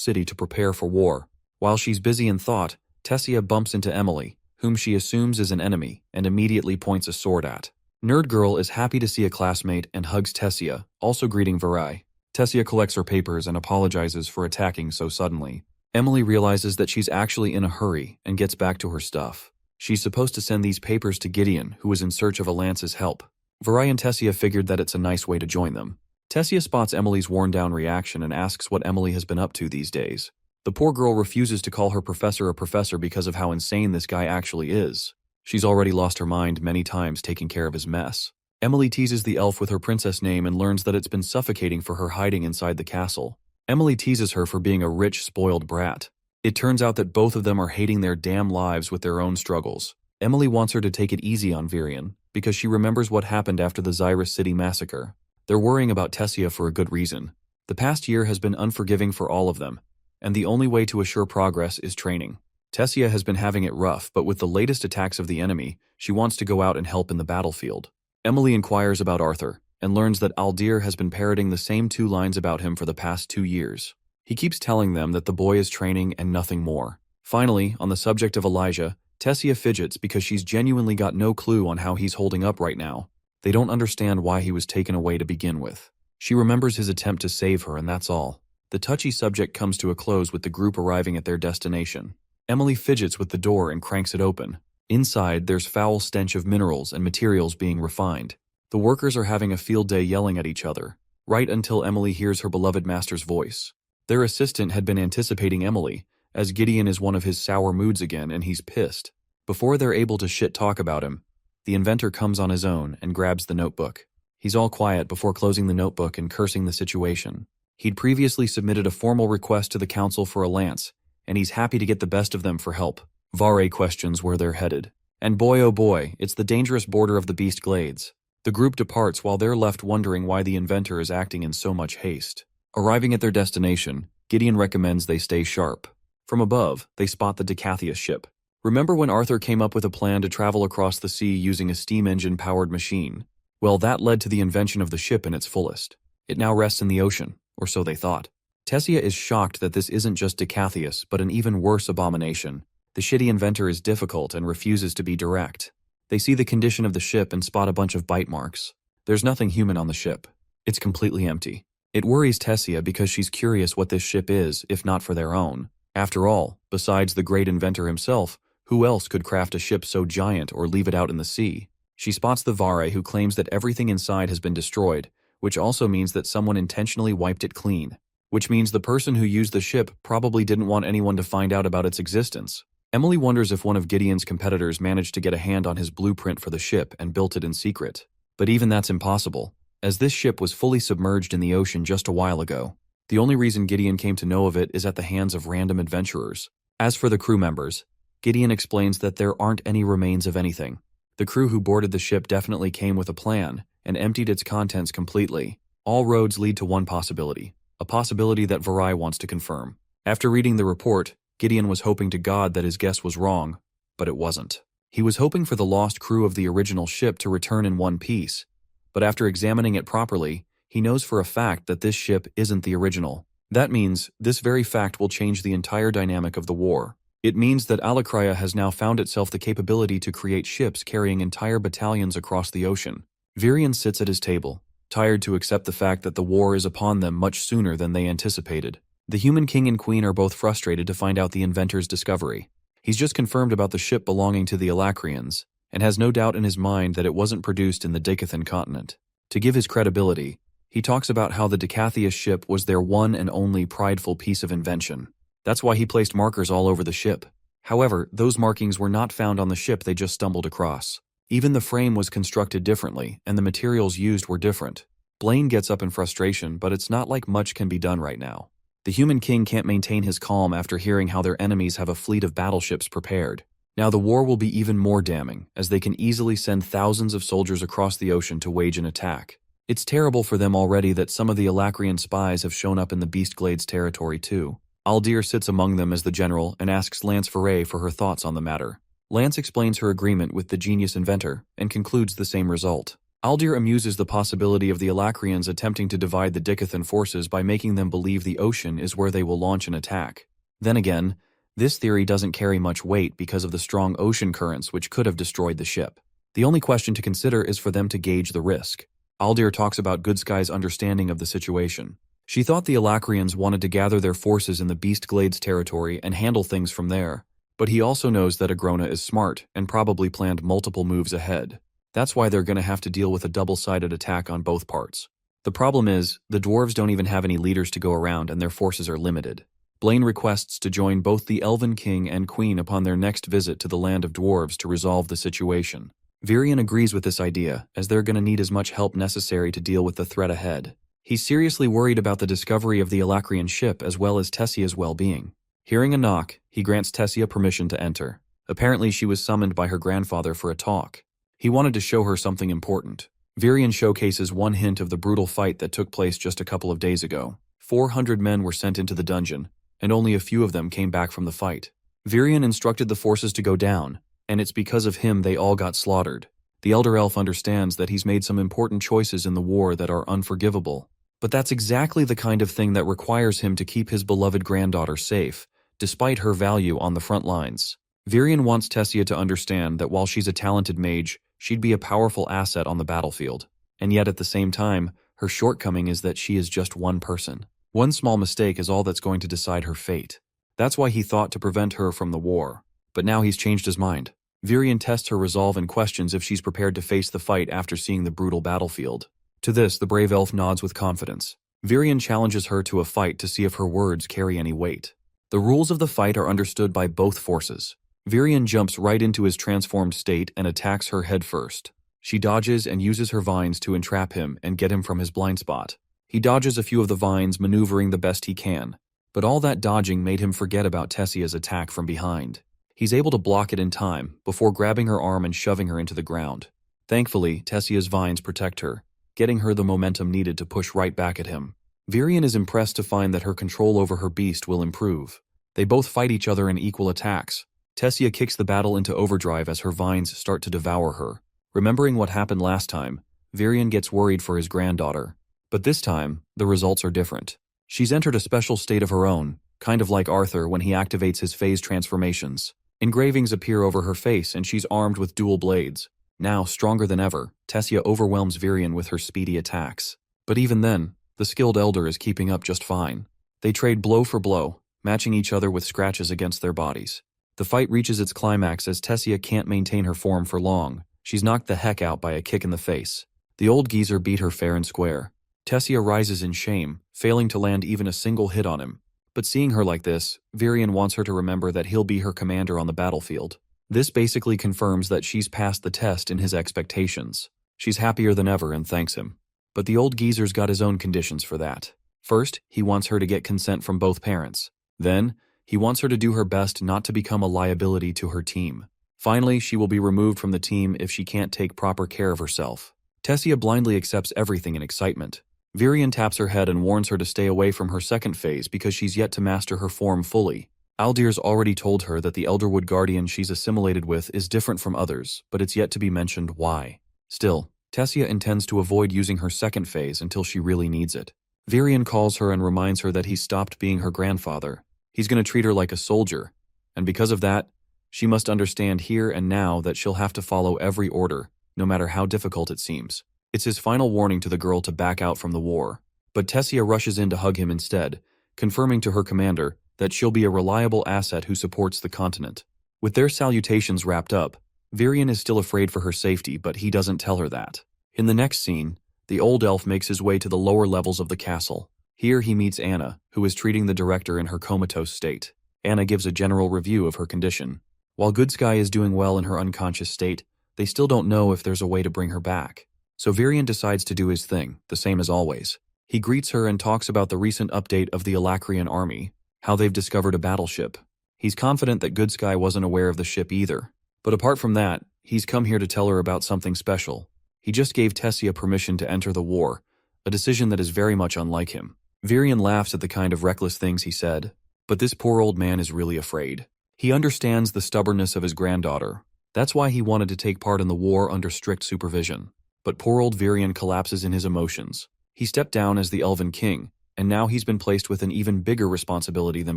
city to prepare for war. While she's busy in thought, Tessia bumps into Emily, whom she assumes is an enemy, and immediately points a sword at. Nerd Girl is happy to see a classmate and hugs Tessia, also greeting Viray. Tessia collects her papers and apologizes for attacking so suddenly. Emily realizes that she's actually in a hurry and gets back to her stuff. She's supposed to send these papers to Gideon, who is in search of Alance's help. Viray and Tessia figured that it's a nice way to join them. Tessia spots Emily's worn-down reaction and asks what Emily has been up to these days. The poor girl refuses to call her professor a professor because of how insane this guy actually is. She's already lost her mind many times taking care of his mess. Emily teases the elf with her princess name and learns that it's been suffocating for her hiding inside the castle. Emily teases her for being a rich, spoiled brat. It turns out that both of them are hating their damn lives with their own struggles. Emily wants her to take it easy on Virion, because she remembers what happened after the Xyrus City massacre. They're worrying about Tessia for a good reason. The past year has been unforgiving for all of them, and the only way to assure progress is training. Tessia has been having it rough, but with the latest attacks of the enemy, she wants to go out and help in the battlefield. Emily inquires about Arthur, and learns that Aldir has been parroting the same 2 lines about him for the past 2 years. He keeps telling them that the boy is training and nothing more. Finally, on the subject of Elijah, Tessia fidgets because she's genuinely got no clue on how he's holding up right now. They don't understand why he was taken away to begin with. She remembers his attempt to save her, and that's all. The touchy subject comes to a close with the group arriving at their destination. Emily fidgets with the door and cranks it open. Inside, there's foul stench of minerals and materials being refined. The workers are having a field day yelling at each other, right until Emily hears her beloved master's voice. Their assistant had been anticipating Emily, as Gideon is one of his sour moods again and he's pissed. Before they're able to shit-talk about him, the inventor comes on his own and grabs the notebook. He's all quiet before closing the notebook and cursing the situation. He'd previously submitted a formal request to the council for a lance, and he's happy to get the best of them for help. Vare questions where they're headed. And boy oh boy, it's the dangerous border of the Beast Glades. The group departs while they're left wondering why the inventor is acting in so much haste. Arriving at their destination, Gideon recommends they stay sharp. From above, they spot the Decathius ship. Remember when Arthur came up with a plan to travel across the sea using a steam engine-powered machine? Well, that led to the invention of the ship in its fullest. It now rests in the ocean, or so they thought. Tessia is shocked that this isn't just Decathius, but an even worse abomination. The shitty inventor is difficult and refuses to be direct. They see the condition of the ship and spot a bunch of bite marks. There's nothing human on the ship. It's completely empty. It worries Tessia because she's curious what this ship is, if not for their own. After all, besides the great inventor himself, who else could craft a ship so giant or leave it out in the sea? She spots the Vare who claims that everything inside has been destroyed, which also means that someone intentionally wiped it clean. Which means the person who used the ship probably didn't want anyone to find out about its existence. Emily wonders if one of Gideon's competitors managed to get a hand on his blueprint for the ship and built it in secret. But even that's impossible, as this ship was fully submerged in the ocean just a while ago. The only reason Gideon came to know of it is at the hands of random adventurers. As for the crew members, Gideon explains that there aren't any remains of anything. The crew who boarded the ship definitely came with a plan and emptied its contents completely. All roads lead to one possibility, a possibility that Varai wants to confirm. After reading the report, Gideon was hoping to God that his guess was wrong, but it wasn't. He was hoping for the lost crew of the original ship to return in one piece, but after examining it properly, he knows for a fact that this ship isn't the original. That means this very fact will change the entire dynamic of the war. It means that Alakraya has now found itself the capability to create ships carrying entire battalions across the ocean. Virion sits at his table, tired to accept the fact that the war is upon them much sooner than they anticipated. The human king and queen are both frustrated to find out the inventor's discovery. He's just confirmed about the ship belonging to the Alacrians, and has no doubt in his mind that it wasn't produced in the Decathan continent. To give his credibility, he talks about how the Decathius ship was their one and only prideful piece of invention. That's why he placed markers all over the ship. However, those markings were not found on the ship they just stumbled across. Even the frame was constructed differently, and the materials used were different. Blaine gets up in frustration, but it's not like much can be done right now. The human king can't maintain his calm after hearing how their enemies have a fleet of battleships prepared. Now the war will be even more damning, as they can easily send thousands of soldiers across the ocean to wage an attack. It's terrible for them already that some of the Alacrian spies have shown up in the Beast Glades territory too. Aldir sits among them as the general and asks Lance Foray for her thoughts on the matter. Lance explains her agreement with the genius inventor and concludes the same result. Aldir amuses the possibility of the Alacrians attempting to divide the Decathan forces by making them believe the ocean is where they will launch an attack. Then again, this theory doesn't carry much weight because of the strong ocean currents which could have destroyed the ship. The only question to consider is for them to gauge the risk. Aldir talks about Goodsky's understanding of the situation. She thought the Alacrians wanted to gather their forces in the Beast Glades territory and handle things from there, but he also knows that Agrona is smart and probably planned multiple moves ahead. That's why they're going to have to deal with a double-sided attack on both parts. The problem is, the dwarves don't even have any leaders to go around and their forces are limited. Blaine requests to join both the Elven King and Queen upon their next visit to the land of dwarves to resolve the situation. Virion agrees with this idea, as they're going to need as much help necessary to deal with the threat ahead. He's seriously worried about the discovery of the Alacrian ship as well as Tessia's well-being. Hearing a knock, he grants Tessia permission to enter. Apparently she was summoned by her grandfather for a talk. He wanted to show her something important. Virion showcases one hint of the brutal fight that took place just a couple of days ago. 400 men were sent into the dungeon, and only a few of them came back from the fight. Virion instructed the forces to go down, and it's because of him they all got slaughtered. The Elder Elf understands that he's made some important choices in the war that are unforgivable. But that's exactly the kind of thing that requires him to keep his beloved granddaughter safe, despite her value on the front lines. Virion wants Tessia to understand that while she's a talented mage, she'd be a powerful asset on the battlefield. And yet at the same time, her shortcoming is that she is just one person. One small mistake is all that's going to decide her fate. That's why he thought to prevent her from the war. But now he's changed his mind. Virian tests her resolve and questions if she's prepared to face the fight after seeing the brutal battlefield. To this, the brave elf nods with confidence. Virian challenges her to a fight to see if her words carry any weight. The rules of the fight are understood by both forces. Virian jumps right into his transformed state and attacks her head first. She dodges and uses her vines to entrap him and get him from his blind spot. He dodges a few of the vines, maneuvering the best he can. But all that dodging made him forget about Tessia's attack from behind. He's able to block it in time, before grabbing her arm and shoving her into the ground. Thankfully, Tessia's vines protect her, getting her the momentum needed to push right back at him. Virian is impressed to find that her control over her beast will improve. They both fight each other in equal attacks. Tessia kicks the battle into overdrive as her vines start to devour her. Remembering what happened last time, Virian gets worried for his granddaughter. But this time, the results are different. She's entered a special state of her own, kind of like Arthur when he activates his phase transformations. Engravings appear over her face and she's armed with dual blades. Now, stronger than ever, Tessia overwhelms Virian with her speedy attacks. But even then, the skilled elder is keeping up just fine. They trade blow for blow, matching each other with scratches against their bodies. The fight reaches its climax as Tessia can't maintain her form for long. She's knocked the heck out by a kick in the face. The old geezer beat her fair and square. Tessia rises in shame, failing to land even a single hit on him. But seeing her like this, Virian wants her to remember that he'll be her commander on the battlefield. This basically confirms that she's passed the test in his expectations. She's happier than ever and thanks him. But the old geezer's got his own conditions for that. First, he wants her to get consent from both parents. Then, he wants her to do her best not to become a liability to her team. Finally, she will be removed from the team if she can't take proper care of herself. Tessia blindly accepts everything in excitement. Virian taps her head and warns her to stay away from her second phase because she's yet to master her form fully. Aldir's already told her that the Elderwood Guardian she's assimilated with is different from others, but it's yet to be mentioned why. Still, Tessia intends to avoid using her second phase until she really needs it. Virian calls her and reminds her that he's stopped being her grandfather. He's going to treat her like a soldier, and because of that, she must understand here and now that she'll have to follow every order, no matter how difficult it seems. It's his final warning to the girl to back out from the war. But Tessia rushes in to hug him instead, confirming to her commander that she'll be a reliable asset who supports the continent. With their salutations wrapped up, Virian is still afraid for her safety, but he doesn't tell her that. In the next scene, the old elf makes his way to the lower levels of the castle. Here he meets Anna, who is treating the director in her comatose state. Anna gives a general review of her condition. While Good Sky is doing well in her unconscious state, they still don't know if there's a way to bring her back. So Virian decides to do his thing, the same as always. He greets her and talks about the recent update of the Alacrian army, how they've discovered a battleship. He's confident that Good Sky wasn't aware of the ship either. But apart from that, he's come here to tell her about something special. He just gave Tessia permission to enter the war, a decision that is very much unlike him. Virian laughs at the kind of reckless things he said, but this poor old man is really afraid. He understands the stubbornness of his granddaughter. That's why he wanted to take part in the war under strict supervision. But poor old Virian collapses in his emotions. He stepped down as the Elven King, and now he's been placed with an even bigger responsibility than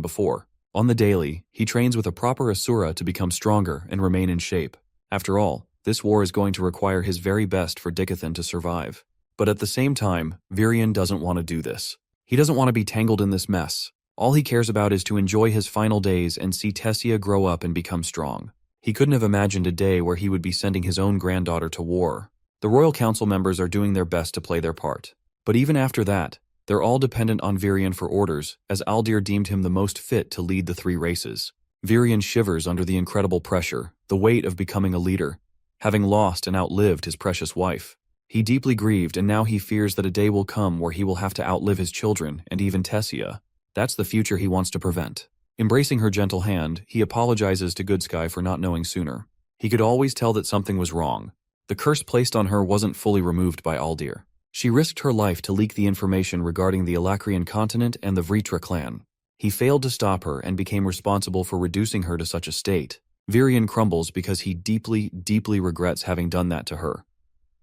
before. On the daily, he trains with a proper Asura to become stronger and remain in shape. After all, this war is going to require his very best for Dickathan to survive. But at the same time, Virian doesn't want to do this. He doesn't want to be tangled in this mess. All he cares about is to enjoy his final days and see Tessia grow up and become strong. He couldn't have imagined a day where he would be sending his own granddaughter to war. The Royal Council members are doing their best to play their part. But even after that, they're all dependent on Virian for orders, as Aldir deemed him the most fit to lead the three races. Virian shivers under the incredible pressure, the weight of becoming a leader, having lost and outlived his precious wife. He deeply grieved, and now he fears that a day will come where he will have to outlive his children and even Tessia. That's the future he wants to prevent. Embracing her gentle hand, he apologizes to Good Sky for not knowing sooner. He could always tell that something was wrong. The curse placed on her wasn't fully removed by Aldir. She risked her life to leak the information regarding the Alacrian continent and the Vritra clan. He failed to stop her and became responsible for reducing her to such a state. Virian crumbles because he deeply, deeply regrets having done that to her.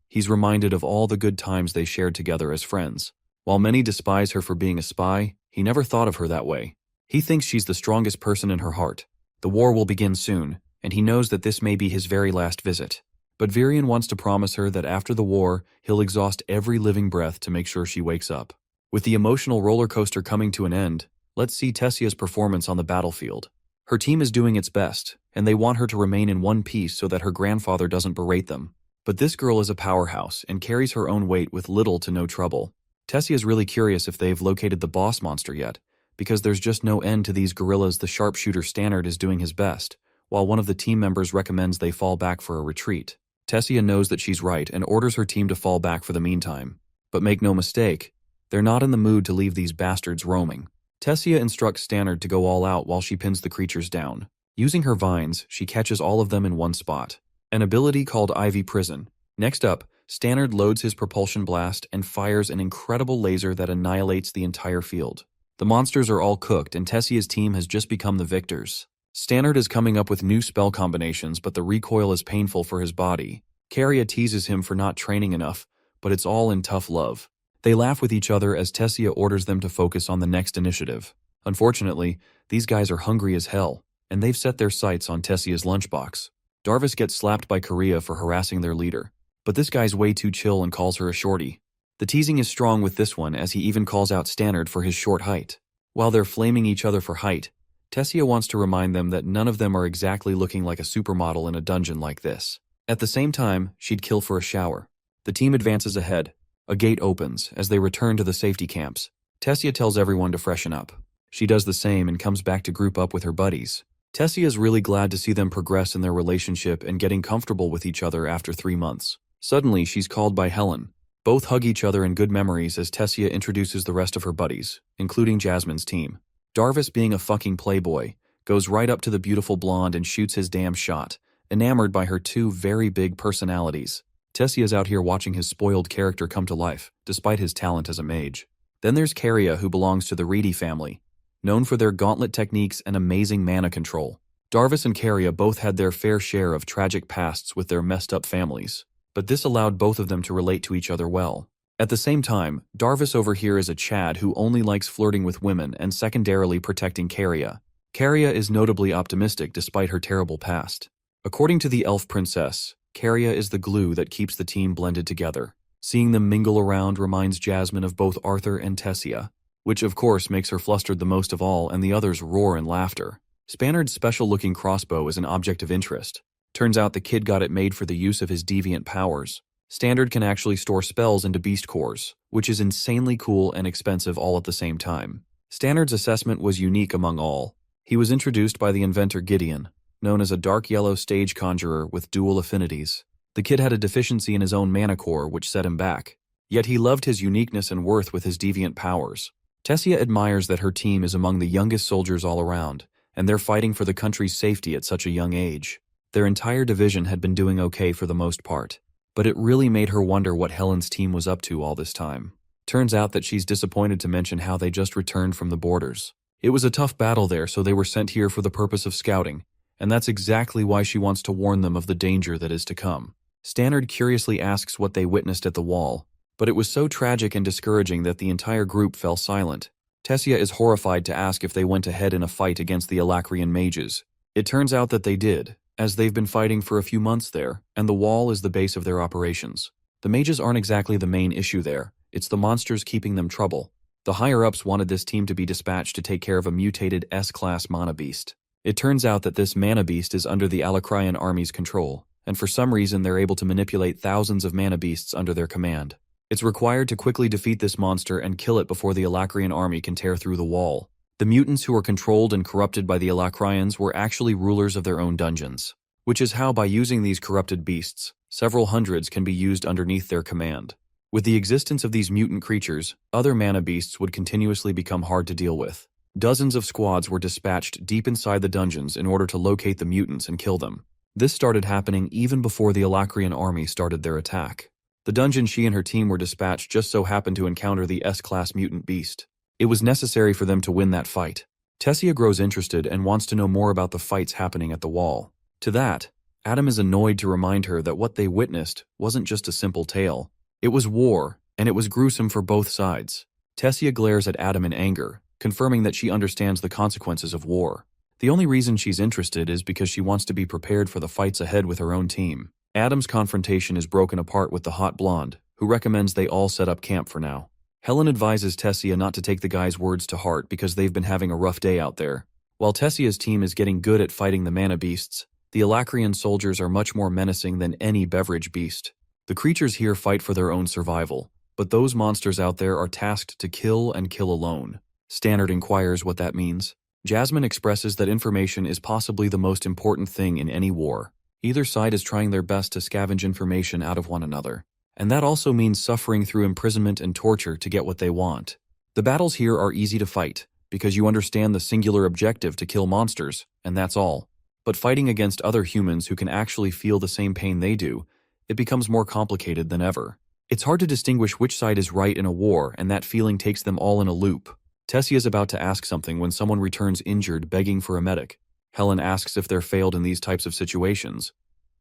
He's reminded of all the good times they shared together as friends. While many despise her for being a spy, he never thought of her that way. He thinks she's the strongest person in her heart. The war will begin soon, and he knows that this may be his very last visit. But Virian wants to promise her that after the war, he'll exhaust every living breath to make sure she wakes up. With the emotional roller coaster coming to an end, let's see Tessia's performance on the battlefield. Her team is doing its best, and they want her to remain in one piece so that her grandfather doesn't berate them. But this girl is a powerhouse and carries her own weight with little to no trouble. Tessie is really curious if they've located the boss monster yet, because there's just no end to these gorillas. The sharpshooter Stannard is doing his best, while one of the team members recommends they fall back for a retreat. Tessia knows that she's right and orders her team to fall back for the meantime. But make no mistake, they're not in the mood to leave these bastards roaming. Tessia instructs Stannard to go all out while she pins the creatures down. Using her vines, she catches all of them in one spot. An ability called Ivy Prison. Next up, Stannard loads his propulsion blast and fires an incredible laser that annihilates the entire field. The monsters are all cooked and Tessia's team has just become the victors. Stannard is coming up with new spell combinations, but the recoil is painful for his body. Caria teases him for not training enough, but it's all in tough love. They laugh with each other as Tessia orders them to focus on the next initiative. Unfortunately, these guys are hungry as hell, and they've set their sights on Tessia's lunchbox. Darvis gets slapped by Caria for harassing their leader, but this guy's way too chill and calls her a shorty. The teasing is strong with this one, as he even calls out Stannard for his short height. While they're flaming each other for height, Tessia wants to remind them that none of them are exactly looking like a supermodel in a dungeon like this. At the same time, she'd kill for a shower. The team advances ahead. A gate opens as they return to the safety camps. Tessia tells everyone to freshen up. She does the same and comes back to group up with her buddies. Tessia is really glad to see them progress in their relationship and getting comfortable with each other after 3 months. Suddenly, she's called by Helen. Both hug each other in good memories as Tessia introduces the rest of her buddies, including Jasmine's team. Darvis, being a fucking playboy, goes right up to the beautiful blonde and shoots his damn shot, enamored by her 2 very big personalities. Tessia's out here watching his spoiled character come to life, despite his talent as a mage. Then there's Caria, who belongs to the Reedy family, known for their gauntlet techniques and amazing mana control. Darvis and Caria both had their fair share of tragic pasts with their messed up families, but this allowed both of them to relate to each other well. At the same time, Darvis over here is a Chad who only likes flirting with women and secondarily protecting Caria. Caria is notably optimistic despite her terrible past. According to the elf princess, Caria is the glue that keeps the team blended together. Seeing them mingle around reminds Jasmine of both Arthur and Tessia, which of course makes her flustered the most of all, and the others roar in laughter. Stannard's special-looking crossbow is an object of interest. Turns out the kid got it made for the use of his deviant powers. Stannard can actually store spells into beast cores, which is insanely cool and expensive all at the same time. Stannard's assessment was unique among all. He was introduced by the inventor Gideon, known as a dark yellow stage conjurer with dual affinities. The kid had a deficiency in his own mana core, which set him back. Yet he loved his uniqueness and worth with his deviant powers. Tessia admires that her team is among the youngest soldiers all around, and they're fighting for the country's safety at such a young age. Their entire division had been doing okay for the most part, but it really made her wonder what Helen's team was up to all this time. Turns out that she's disappointed to mention how they just returned from the borders. It was a tough battle there, so they were sent here for the purpose of scouting, and that's exactly why she wants to warn them of the danger that is to come. Stannard curiously asks what they witnessed at the wall, but it was so tragic and discouraging that the entire group fell silent. Tessia is horrified to ask if they went ahead in a fight against the Alacrian mages. It turns out that they did, as they've been fighting for a few months there, and the wall is the base of their operations. The mages aren't exactly the main issue there, it's the monsters keeping them trouble. The higher-ups wanted this team to be dispatched to take care of a mutated S-class mana beast. It turns out that this mana beast is under the Alacrian army's control, and for some reason they're able to manipulate thousands of mana beasts under their command. It's required to quickly defeat this monster and kill it before the Alacrian army can tear through the wall. The mutants who were controlled and corrupted by the Alacrians were actually rulers of their own dungeons, which is how, by using these corrupted beasts, several hundreds can be used underneath their command. With the existence of these mutant creatures, other mana beasts would continuously become hard to deal with. Dozens of squads were dispatched deep inside the dungeons in order to locate the mutants and kill them. This started happening even before the Alacrian army started their attack. The dungeon she and her team were dispatched just so happened to encounter the S-class mutant beast. It was necessary for them to win that fight. Tessia grows interested and wants to know more about the fights happening at the wall. To that, Adam is annoyed to remind her that what they witnessed wasn't just a simple tale. It was war, and it was gruesome for both sides. Tessia glares at Adam in anger, confirming that she understands the consequences of war. The only reason she's interested is because she wants to be prepared for the fights ahead with her own team. Adam's confrontation is broken apart with the hot blonde, who recommends they all set up camp for now. Helen advises Tessia not to take the guy's words to heart because they've been having a rough day out there. While Tessia's team is getting good at fighting the mana beasts, the Alacrian soldiers are much more menacing than any beverage beast. The creatures here fight for their own survival, but those monsters out there are tasked to kill and kill alone. Stannard inquires what that means. Jasmine expresses that information is possibly the most important thing in any war. Either side is trying their best to scavenge information out of one another. And that also means suffering through imprisonment and torture to get what they want. The battles here are easy to fight, because you understand the singular objective to kill monsters, and that's all. But fighting against other humans who can actually feel the same pain they do, it becomes more complicated than ever. It's hard to distinguish which side is right in a war, and that feeling takes them all in a loop. Tessia is about to ask something when someone returns injured, begging for a medic. Helen asks if they're failed in these types of situations,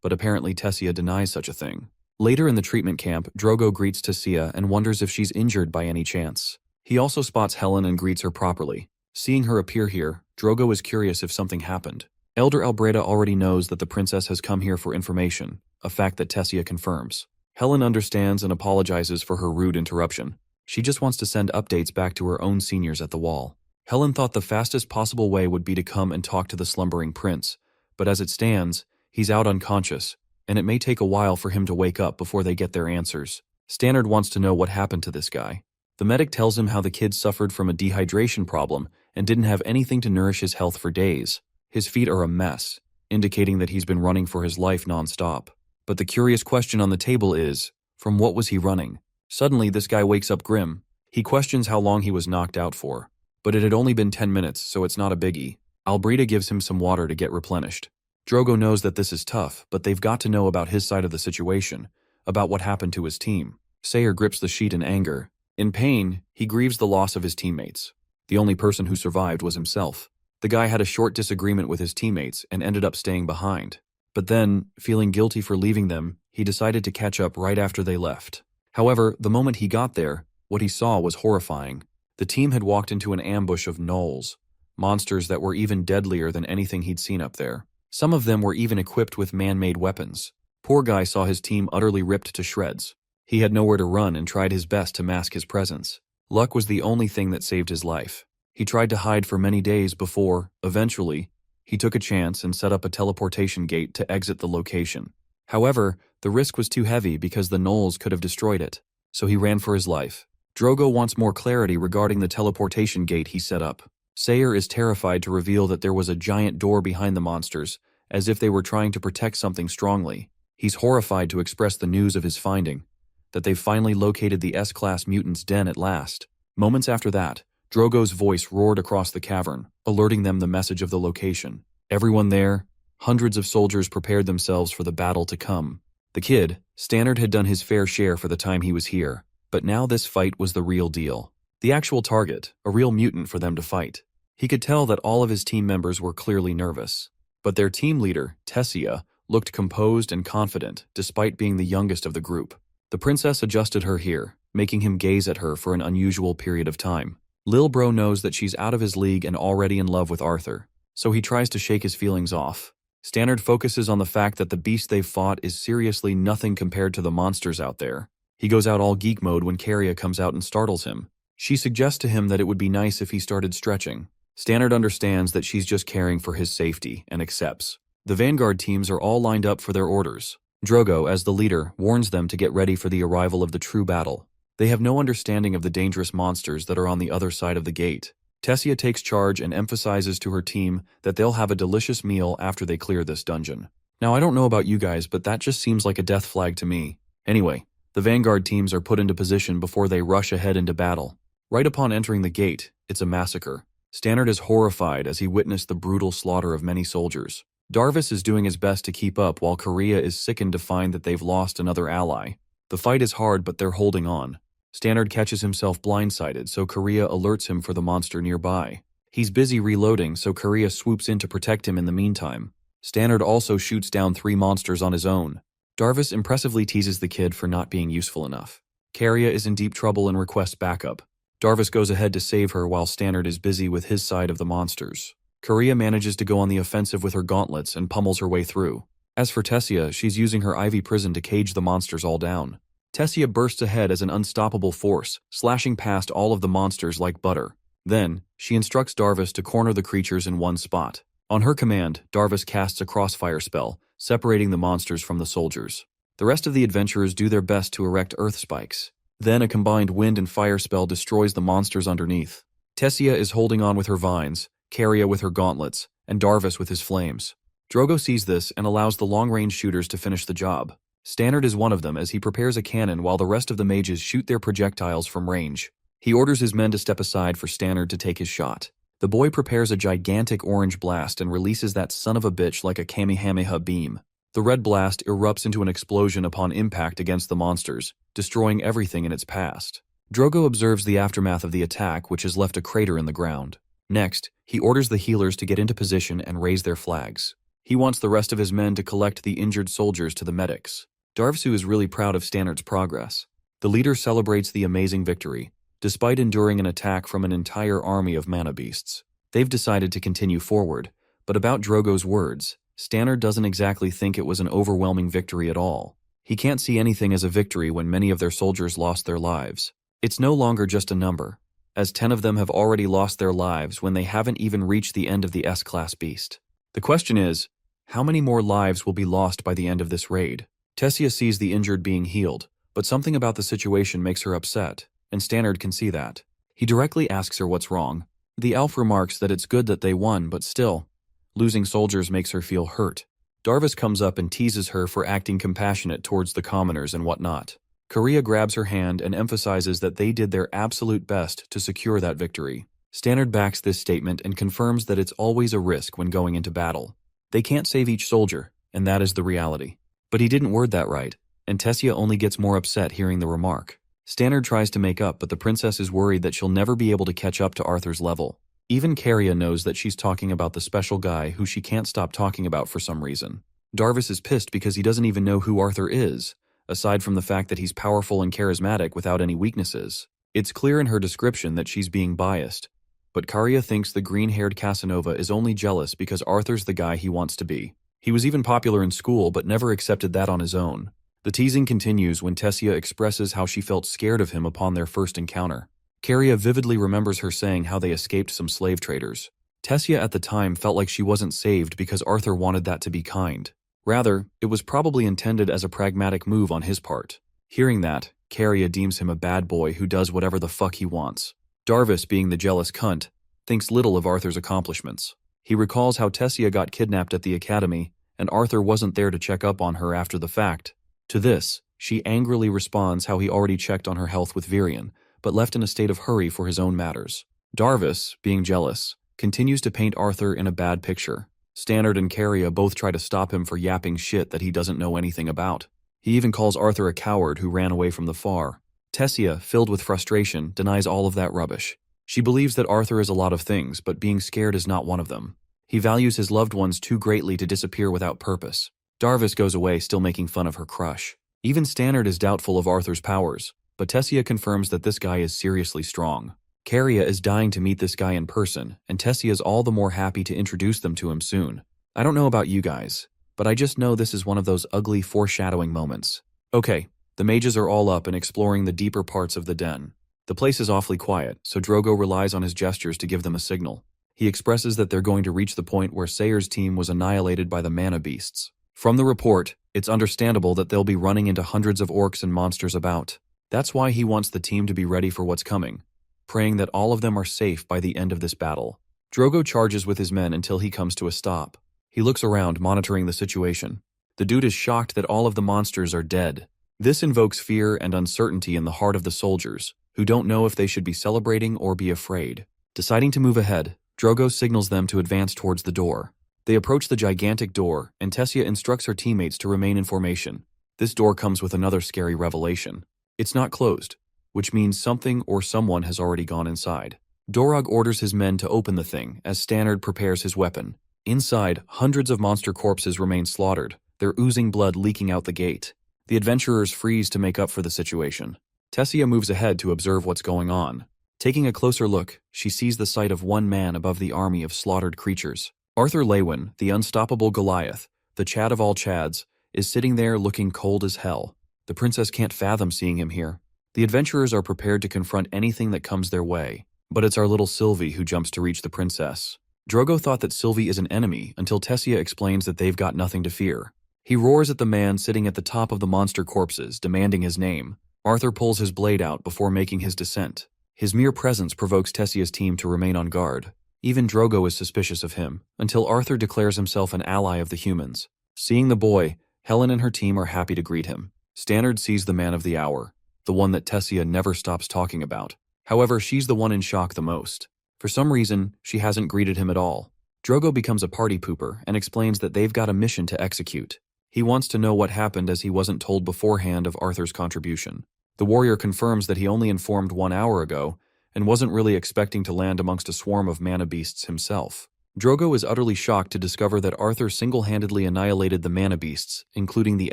but apparently Tessia denies such a thing. Later in the treatment camp, Drogo greets Tessia and wonders if she's injured by any chance. He also spots Helen and greets her properly. Seeing her appear here, Drogo is curious if something happened. Elder Albreda already knows that the princess has come here for information, a fact that Tessia confirms. Helen understands and apologizes for her rude interruption. She just wants to send updates back to her own seniors at the wall. Helen thought the fastest possible way would be to come and talk to the slumbering prince, but as it stands, he's out unconscious, and it may take a while for him to wake up before they get their answers. Stannard wants to know what happened to this guy. The medic tells him how the kid suffered from a dehydration problem and didn't have anything to nourish his health for days. His feet are a mess, indicating that he's been running for his life non-stop. But the curious question on the table is, from what was he running? Suddenly, this guy wakes up grim. He questions how long he was knocked out for. But it had only been 10 minutes, so it's not a biggie. Albreda gives him some water to get replenished. Drogo knows that this is tough, but they've got to know about his side of the situation, about what happened to his team. Sayer grips the sheet in anger. In pain, he grieves the loss of his teammates. The only person who survived was himself. The guy had a short disagreement with his teammates and ended up staying behind. But then, feeling guilty for leaving them, he decided to catch up right after they left. However, the moment he got there, what he saw was horrifying. The team had walked into an ambush of gnolls, monsters that were even deadlier than anything he'd seen up there. Some of them were even equipped with man-made weapons. Poor guy saw his team utterly ripped to shreds. He had nowhere to run and tried his best to mask his presence. Luck was the only thing that saved his life. He tried to hide for many days before, eventually, he took a chance and set up a teleportation gate to exit the location. However, the risk was too heavy because the gnolls could have destroyed it, so he ran for his life. Drogo wants more clarity regarding the teleportation gate he set up. Sayer is terrified to reveal that there was a giant door behind the monsters, as if they were trying to protect something strongly. He's horrified to express the news of his finding, that they've finally located the S-Class mutant's den at last. Moments after that, Drogo's voice roared across the cavern, alerting them the message of the location. Everyone there, hundreds of soldiers prepared themselves for the battle to come. The kid, Stannard, had done his fair share for the time he was here, but now this fight was the real deal. The actual target, a real mutant for them to fight. He could tell that all of his team members were clearly nervous, but their team leader, Tessia, looked composed and confident despite being the youngest of the group. The princess adjusted her here, making him gaze at her for an unusual period of time. Lil Bro knows that she's out of his league and already in love with Arthur, so he tries to shake his feelings off. Stannard focuses on the fact that the beast they've fought is seriously nothing compared to the monsters out there. He goes out all geek mode when Caria comes out and startles him. She suggests to him that it would be nice if he started stretching. Stannard understands that she's just caring for his safety and accepts. The Vanguard teams are all lined up for their orders. Drogo, as the leader, warns them to get ready for the arrival of the true battle. They have no understanding of the dangerous monsters that are on the other side of the gate. Tessia takes charge and emphasizes to her team that they'll have a delicious meal after they clear this dungeon. Now, I don't know about you guys, but that just seems like a death flag to me. Anyway, the Vanguard teams are put into position before they rush ahead into battle. Right upon entering the gate, it's a massacre. Stannard is horrified as he witnessed the brutal slaughter of many soldiers. Darvis is doing his best to keep up while Caria is sickened to find that they've lost another ally. The fight is hard, but they're holding on. Stannard catches himself blindsided, so Caria alerts him for the monster nearby. He's busy reloading, so Caria swoops in to protect him in the meantime. Stannard also shoots down 3 monsters on his own. Darvis impressively teases the kid for not being useful enough. Caria is in deep trouble and requests backup. Darvis goes ahead to save her while Stannard is busy with his side of the monsters. Caria manages to go on the offensive with her gauntlets and pummels her way through. As for Tessia, she's using her ivy prison to cage the monsters all down. Tessia bursts ahead as an unstoppable force, slashing past all of the monsters like butter. Then, she instructs Darvis to corner the creatures in one spot. On her command, Darvis casts a crossfire spell, separating the monsters from the soldiers. The rest of the adventurers do their best to erect earth spikes. Then a combined wind and fire spell destroys the monsters underneath. Tessia is holding on with her vines, Caria with her gauntlets, and Darvis with his flames. Drogo sees this and allows the long-range shooters to finish the job. Stannard is one of them as he prepares a cannon while the rest of the mages shoot their projectiles from range. He orders his men to step aside for Stannard to take his shot. The boy prepares a gigantic orange blast and releases that son of a bitch like a Kamehameha beam. The red blast erupts into an explosion upon impact against the monsters, destroying everything in its path. Drogo observes the aftermath of the attack, which has left a crater in the ground. Next, he orders the healers to get into position and raise their flags. He wants the rest of his men to collect the injured soldiers to the medics. Darvsu is really proud of Stannard's progress. The leader celebrates the amazing victory, despite enduring an attack from an entire army of mana beasts. They've decided to continue forward, but about Drogo's words, Stannard doesn't exactly think it was an overwhelming victory at all. He can't see anything as a victory when many of their soldiers lost their lives. It's no longer just a number, as 10 of them have already lost their lives when they haven't even reached the end of the S-class beast. The question is, how many more lives will be lost by the end of this raid? Tessia sees the injured being healed, but something about the situation makes her upset, and Stannard can see that. He directly asks her what's wrong. The elf remarks that it's good that they won, but still, losing soldiers makes her feel hurt. Darvis comes up and teases her for acting compassionate towards the commoners and whatnot. Caria grabs her hand and emphasizes that they did their absolute best to secure that victory. Stannard backs this statement and confirms that it's always a risk when going into battle. They can't save each soldier, and that is the reality. But he didn't word that right, and Tessia only gets more upset hearing the remark. Stannard tries to make up, but the princess is worried that she'll never be able to catch up to Arthur's level. Even Caria knows that she's talking about the special guy who she can't stop talking about for some reason. Darvis is pissed because he doesn't even know who Arthur is, aside from the fact that he's powerful and charismatic without any weaknesses. It's clear in her description that she's being biased, but Caria thinks the green-haired Casanova is only jealous because Arthur's the guy he wants to be. He was even popular in school but never accepted that on his own. The teasing continues when Tessia expresses how she felt scared of him upon their first encounter. Caria vividly remembers her saying how they escaped some slave traders. Tessia at the time felt like she wasn't saved because Arthur wanted that to be kind. Rather, it was probably intended as a pragmatic move on his part. Hearing that, Caria deems him a bad boy who does whatever the fuck he wants. Darvis, being the jealous cunt, thinks little of Arthur's accomplishments. He recalls how Tessia got kidnapped at the academy, and Arthur wasn't there to check up on her after the fact. To this, she angrily responds how he already checked on her health with Virion, but left in a state of hurry for his own matters. Darvis, being jealous, continues to paint Arthur in a bad picture. Stannard and Caria both try to stop him for yapping shit that he doesn't know anything about. He even calls Arthur a coward who ran away from the far. Tessia, filled with frustration, denies all of that rubbish. She believes that Arthur is a lot of things, but being scared is not one of them. He values his loved ones too greatly to disappear without purpose. Darvis goes away still making fun of her crush. Even Stannard is doubtful of Arthur's powers, but Tessia confirms that this guy is seriously strong. Caria is dying to meet this guy in person, and Tessia is all the more happy to introduce them to him soon. I don't know about you guys, but I just know this is one of those ugly foreshadowing moments. Okay, the mages are all up and exploring the deeper parts of the den. The place is awfully quiet, so Drogo relies on his gestures to give them a signal. He expresses that they're going to reach the point where Sayer's team was annihilated by the mana beasts. From the report, it's understandable that they'll be running into hundreds of orcs and monsters about. That's why he wants the team to be ready for what's coming, praying that all of them are safe by the end of this battle. Drogo charges with his men until he comes to a stop. He looks around, monitoring the situation. The dude is shocked that all of the monsters are dead. This invokes fear and uncertainty in the heart of the soldiers, who don't know if they should be celebrating or be afraid. Deciding to move ahead, Drogo signals them to advance towards the door. They approach the gigantic door, and Tessia instructs her teammates to remain in formation. This door comes with another scary revelation. It's not closed, which means something or someone has already gone inside. Dorog orders his men to open the thing as Stannard prepares his weapon. Inside, hundreds of monster corpses remain slaughtered, their oozing blood leaking out the gate. The adventurers freeze to make up for the situation. Tessia moves ahead to observe what's going on. Taking a closer look, she sees the sight of one man above the army of slaughtered creatures. Arthur Lewin, the unstoppable Goliath, the Chad of all Chads, is sitting there looking cold as hell. The princess can't fathom seeing him here. The adventurers are prepared to confront anything that comes their way. But it's our little Sylvie who jumps to reach the princess. Drogo thought that Sylvie is an enemy until Tessia explains that they've got nothing to fear. He roars at the man sitting at the top of the monster corpses, demanding his name. Arthur pulls his blade out before making his descent. His mere presence provokes Tessia's team to remain on guard. Even Drogo is suspicious of him, until Arthur declares himself an ally of the humans. Seeing the boy, Helen and her team are happy to greet him. Stannard sees the man of the hour, the one that Tessia never stops talking about. However, she's the one in shock the most. For some reason, she hasn't greeted him at all. Drogo becomes a party pooper and explains that they've got a mission to execute. He wants to know what happened as he wasn't told beforehand of Arthur's contribution. The warrior confirms that he only informed 1 hour ago and wasn't really expecting to land amongst a swarm of mana beasts himself. Drogo is utterly shocked to discover that Arthur single-handedly annihilated the mana beasts, including the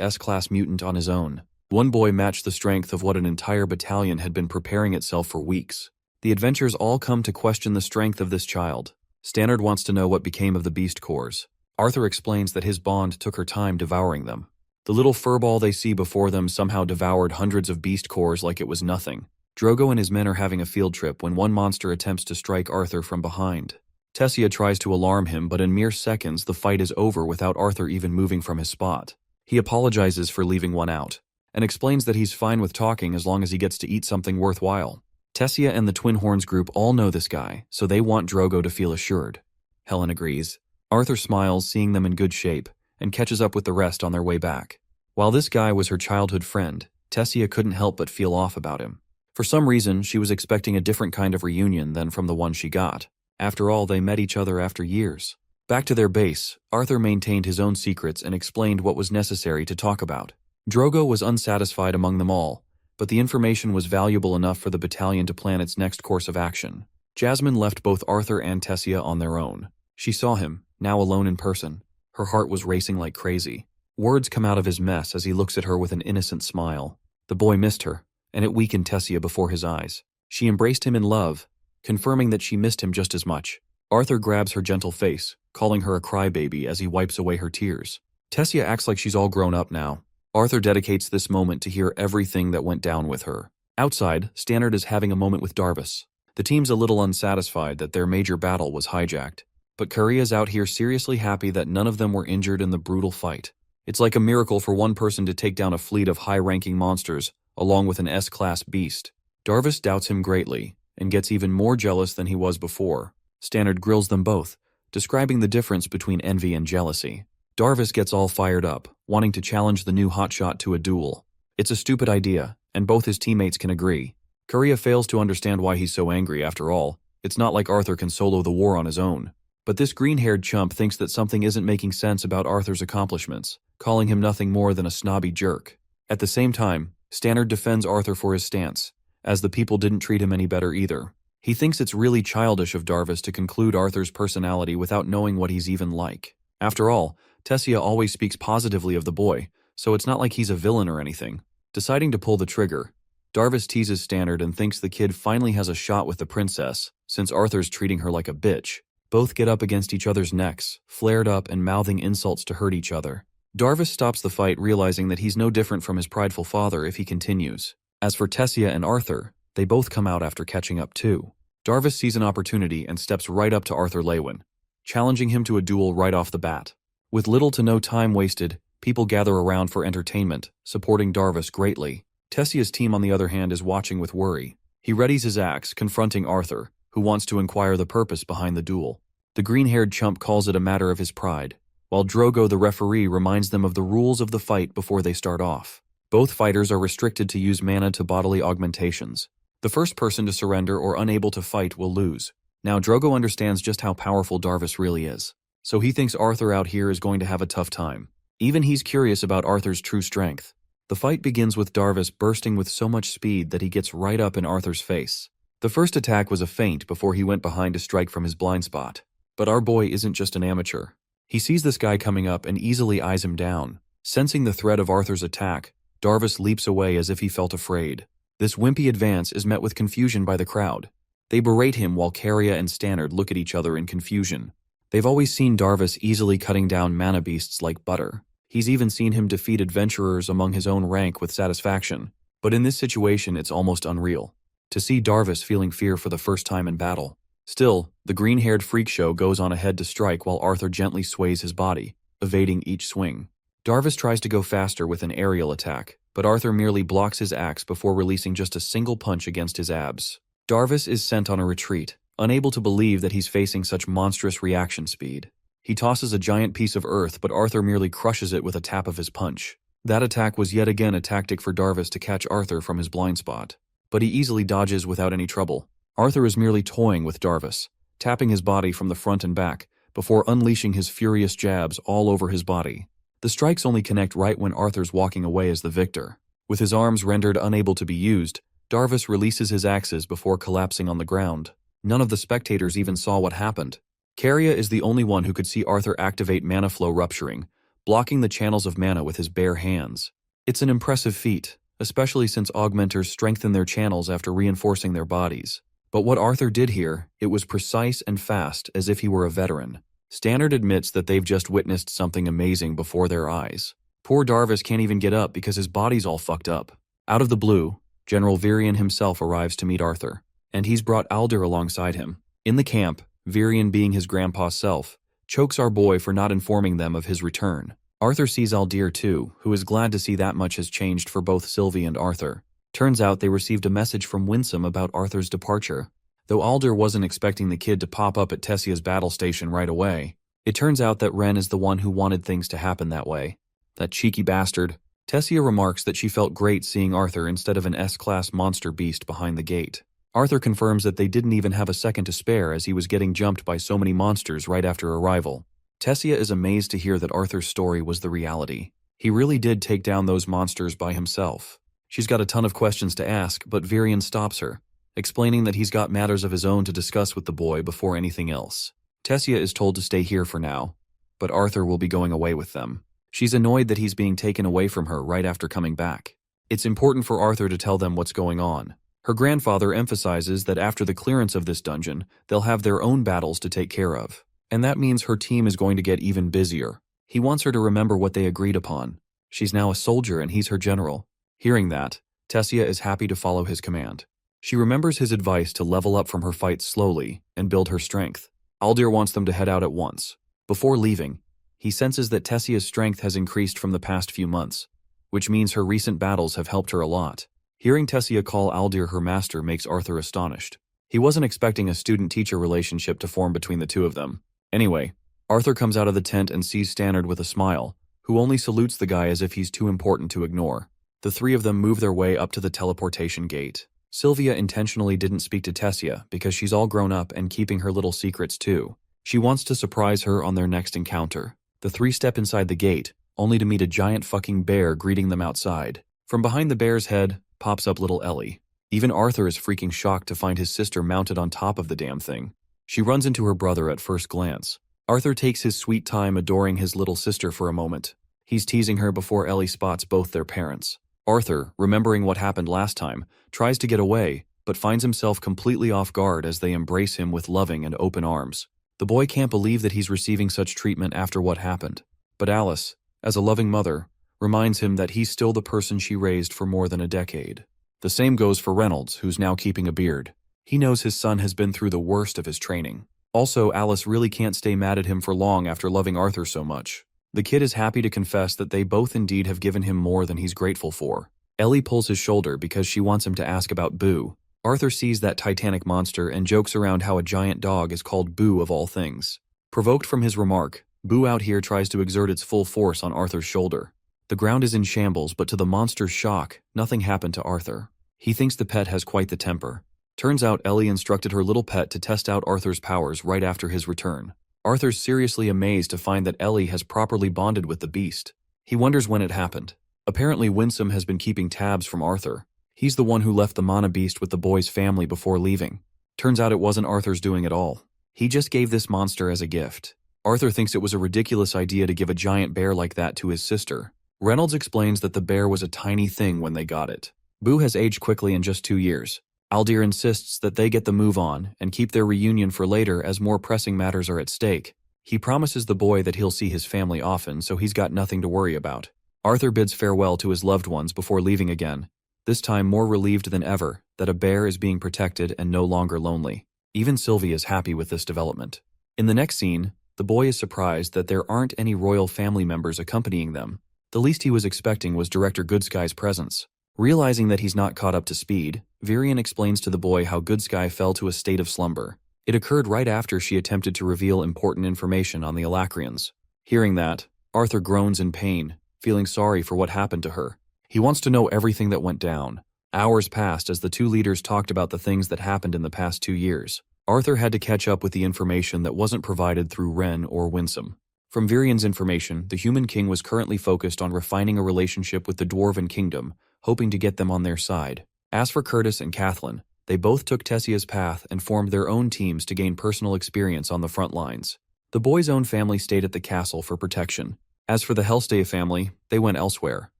S-class mutant on his own. One boy matched the strength of what an entire battalion had been preparing itself for weeks. The adventurers all come to question the strength of this child. Stannard wants to know what became of the beast cores. Arthur explains that his bond took her time devouring them. The little furball they see before them somehow devoured hundreds of beast cores like it was nothing. Drogo and his men are having a field trip when one monster attempts to strike Arthur from behind. Tessia tries to alarm him, but in mere seconds the fight is over without Arthur even moving from his spot. He apologizes for leaving one out, and explains that he's fine with talking as long as he gets to eat something worthwhile. Tessia and the Twin Horns group all know this guy, so they want Drogo to feel assured. Helen agrees. Arthur smiles, seeing them in good shape, and catches up with the rest on their way back. While this guy was her childhood friend, Tessia couldn't help but feel off about him. For some reason, she was expecting a different kind of reunion than from the one she got. After all, they met each other after years. Back to their base, Arthur maintained his own secrets and explained what was necessary to talk about. Drogo was unsatisfied among them all, but the information was valuable enough for the battalion to plan its next course of action. Jasmine left both Arthur and Tessia on their own. She saw him, now alone in person. Her heart was racing like crazy. Words come out of his mess as he looks at her with an innocent smile. The boy missed her, and it weakened Tessia before his eyes. She embraced him in love, confirming that she missed him just as much. Arthur grabs her gentle face, calling her a crybaby as he wipes away her tears. Tessia acts like she's all grown up now. Arthur dedicates this moment to hear everything that went down with her. Outside, Stannard is having a moment with Darvis. The team's a little unsatisfied that their major battle was hijacked, but Korea's out here seriously happy that none of them were injured in the brutal fight. It's like a miracle for one person to take down a fleet of high-ranking monsters, along with an S-class beast. Darvis doubts him greatly, and gets even more jealous than he was before. Stannard grills them both, describing the difference between envy and jealousy. Darvis gets all fired up, wanting to challenge the new hotshot to a duel. It's a stupid idea, and both his teammates can agree. Korea fails to understand why he's so angry after all. It's not like Arthur can solo the war on his own. But this green-haired chump thinks that something isn't making sense about Arthur's accomplishments, calling him nothing more than a snobby jerk. At the same time, Stannard defends Arthur for his stance, as the people didn't treat him any better either. He thinks it's really childish of Darvis to conclude Arthur's personality without knowing what he's even like. After all, Tessia always speaks positively of the boy, so it's not like he's a villain or anything. Deciding to pull the trigger, Darvis teases Stannard and thinks the kid finally has a shot with the princess, since Arthur's treating her like a bitch. Both get up against each other's necks, flared up and mouthing insults to hurt each other. Darvis stops the fight, realizing that he's no different from his prideful father if he continues. As for Tessia and Arthur, they both come out after catching up too. Darvis sees an opportunity and steps right up to Arthur Lewin, challenging him to a duel right off the bat. With little to no time wasted, people gather around for entertainment, supporting Darvis greatly. Tessia's team, on the other hand, is watching with worry. He readies his axe, confronting Arthur, who wants to inquire the purpose behind the duel. The green-haired chump calls it a matter of his pride, while Drogo the referee reminds them of the rules of the fight before they start off. Both fighters are restricted to use mana to bodily augmentations. The first person to surrender or unable to fight will lose. Now Drogo understands just how powerful Darvis really is, so he thinks Arthur out here is going to have a tough time. Even he's curious about Arthur's true strength. The fight begins with Darvis bursting with so much speed that he gets right up in Arthur's face. The first attack was a feint before he went behind to strike from his blind spot. But our boy isn't just an amateur. He sees this guy coming up and easily eyes him down. Sensing the threat of Arthur's attack, Darvis leaps away as if he felt afraid. This wimpy advance is met with confusion by the crowd. They berate him while Korea and Stannard look at each other in confusion. They've always seen Darvis easily cutting down mana beasts like butter. He's even seen him defeat adventurers among his own rank with satisfaction. But in this situation, it's almost unreal. to see Darvis feeling fear for the first time in battle. Still, the green-haired freak show goes on ahead to strike while Arthur gently sways his body, evading each swing. Darvis tries to go faster with an aerial attack, but Arthur merely blocks his axe before releasing just a single punch against his abs. Darvis is sent on a retreat, unable to believe that he's facing such monstrous reaction speed. He tosses a giant piece of earth, but Arthur merely crushes it with a tap of his punch. That attack was yet again a tactic for Darvis to catch Arthur from his blind spot, but he easily dodges without any trouble. Arthur is merely toying with Darvis, tapping his body from the front and back, before unleashing his furious jabs all over his body. The strikes only connect right when Arthur's walking away as the victor. With his arms rendered unable to be used, Darvis releases his axes before collapsing on the ground. None of the spectators even saw what happened. Karya is the only one who could see Arthur activate mana flow rupturing, blocking the channels of mana with his bare hands. It's an impressive feat, especially since augmenters strengthen their channels after reinforcing their bodies. But what Arthur did here, it was precise and fast, as if he were a veteran. Stannard admits that they've just witnessed something amazing before their eyes. Poor Darvis can't even get up because his body's all fucked up. Out of the blue, General Virion himself arrives to meet Arthur, and he's brought Aldir alongside him. In the camp, Virion, being his grandpa's self, chokes our boy for not informing them of his return. Arthur sees Aldir too, who is glad to see that much has changed for both Sylvie and Arthur. Turns out they received a message from Winsome about Arthur's departure. Though Aldir wasn't expecting the kid to pop up at Tessia's battle station right away, it turns out that Ren is the one who wanted things to happen that way. That cheeky bastard. Tessia remarks that she felt great seeing Arthur instead of an S-class monster beast behind the gate. Arthur confirms that they didn't even have a second to spare as he was getting jumped by so many monsters right after arrival. Tessia is amazed to hear that Arthur's story was the reality. He really did take down those monsters by himself. She's got a ton of questions to ask, but Virion stops her, explaining that he's got matters of his own to discuss with the boy before anything else. Tessia is told to stay here for now, but Arthur will be going away with them. She's annoyed that he's being taken away from her right after coming back. It's important for Arthur to tell them what's going on. Her grandfather emphasizes that after the clearance of this dungeon, they'll have their own battles to take care of. And that means her team is going to get even busier. He wants her to remember what they agreed upon. She's now a soldier and he's her general. Hearing that, Tessia is happy to follow his command. She remembers his advice to level up from her fights slowly and build her strength. Aldir wants them to head out at once. Before leaving, he senses that Tessia's strength has increased from the past few months, which means her recent battles have helped her a lot. Hearing Tessia call Aldir her master makes Arthur astonished. He wasn't expecting a student-teacher relationship to form between the two of them. Anyway, Arthur comes out of the tent and sees Stannard with a smile, who only salutes the guy as if he's too important to ignore. The three of them move their way up to the teleportation gate. Sylvia intentionally didn't speak to Tessia because she's all grown up and keeping her little secrets too. She wants to surprise her on their next encounter. The three step inside the gate, only to meet a giant fucking bear greeting them outside. From behind the bear's head pops up little Ellie. Even Arthur is freaking shocked to find his sister mounted on top of the damn thing. She runs into her brother at first glance. Arthur takes his sweet time adoring his little sister for a moment. He's teasing her before Ellie spots both their parents. Arthur, remembering what happened last time, tries to get away, but finds himself completely off guard as they embrace him with loving and open arms. The boy can't believe that he's receiving such treatment after what happened. But Alice, as a loving mother, reminds him that he's still the person she raised for more than a decade. The same goes for Reynolds, who's now keeping a beard. He knows his son has been through the worst of his training. Also, Alice really can't stay mad at him for long after loving Arthur so much. The kid is happy to confess that they both indeed have given him more than he's grateful for. Ellie pulls his shoulder because she wants him to ask about Boo. Arthur sees that titanic monster and jokes around how a giant dog is called Boo of all things. Provoked from his remark, Boo out here tries to exert its full force on Arthur's shoulder. The ground is in shambles, but to the monster's shock, nothing happened to Arthur. He thinks the pet has quite the temper. Turns out Ellie instructed her little pet to test out Arthur's powers right after his return. Arthur's seriously amazed to find that Ellie has properly bonded with the beast. He wonders when it happened. Apparently Winsome has been keeping tabs from Arthur. He's the one who left the mana beast with the boy's family before leaving. Turns out it wasn't Arthur's doing at all. He just gave this monster as a gift. Arthur thinks it was a ridiculous idea to give a giant bear like that to his sister. Reynolds explains that the bear was a tiny thing when they got it. Boo has aged quickly in just 2 years. Aldir insists that they get the move on and keep their reunion for later as more pressing matters are at stake. He promises the boy that he'll see his family often, so he's got nothing to worry about. Arthur bids farewell to his loved ones before leaving again, this time more relieved than ever that a bear is being protected and no longer lonely. Even Sylvie is happy with this development. In the next scene, the boy is surprised that there aren't any royal family members accompanying them. The least he was expecting was Director Goodsky's presence. Realizing that he's not caught up to speed, Virion explains to the boy how Goodsky fell to a state of slumber. It occurred right after she attempted to reveal important information on the Alacrians. Hearing that, Arthur groans in pain, feeling sorry for what happened to her. He wants to know everything that went down. Hours passed as the two leaders talked about the things that happened in the past 2 years. Arthur had to catch up with the information that wasn't provided through Ren or Winsome. From Virion's information, the Human King was currently focused on refining a relationship with the Dwarven Kingdom, hoping to get them on their side. As for Curtis and Kathleen, they both took Tessia's path and formed their own teams to gain personal experience on the front lines. The boy's own family stayed at the castle for protection. As for the Hellstay family, they went elsewhere.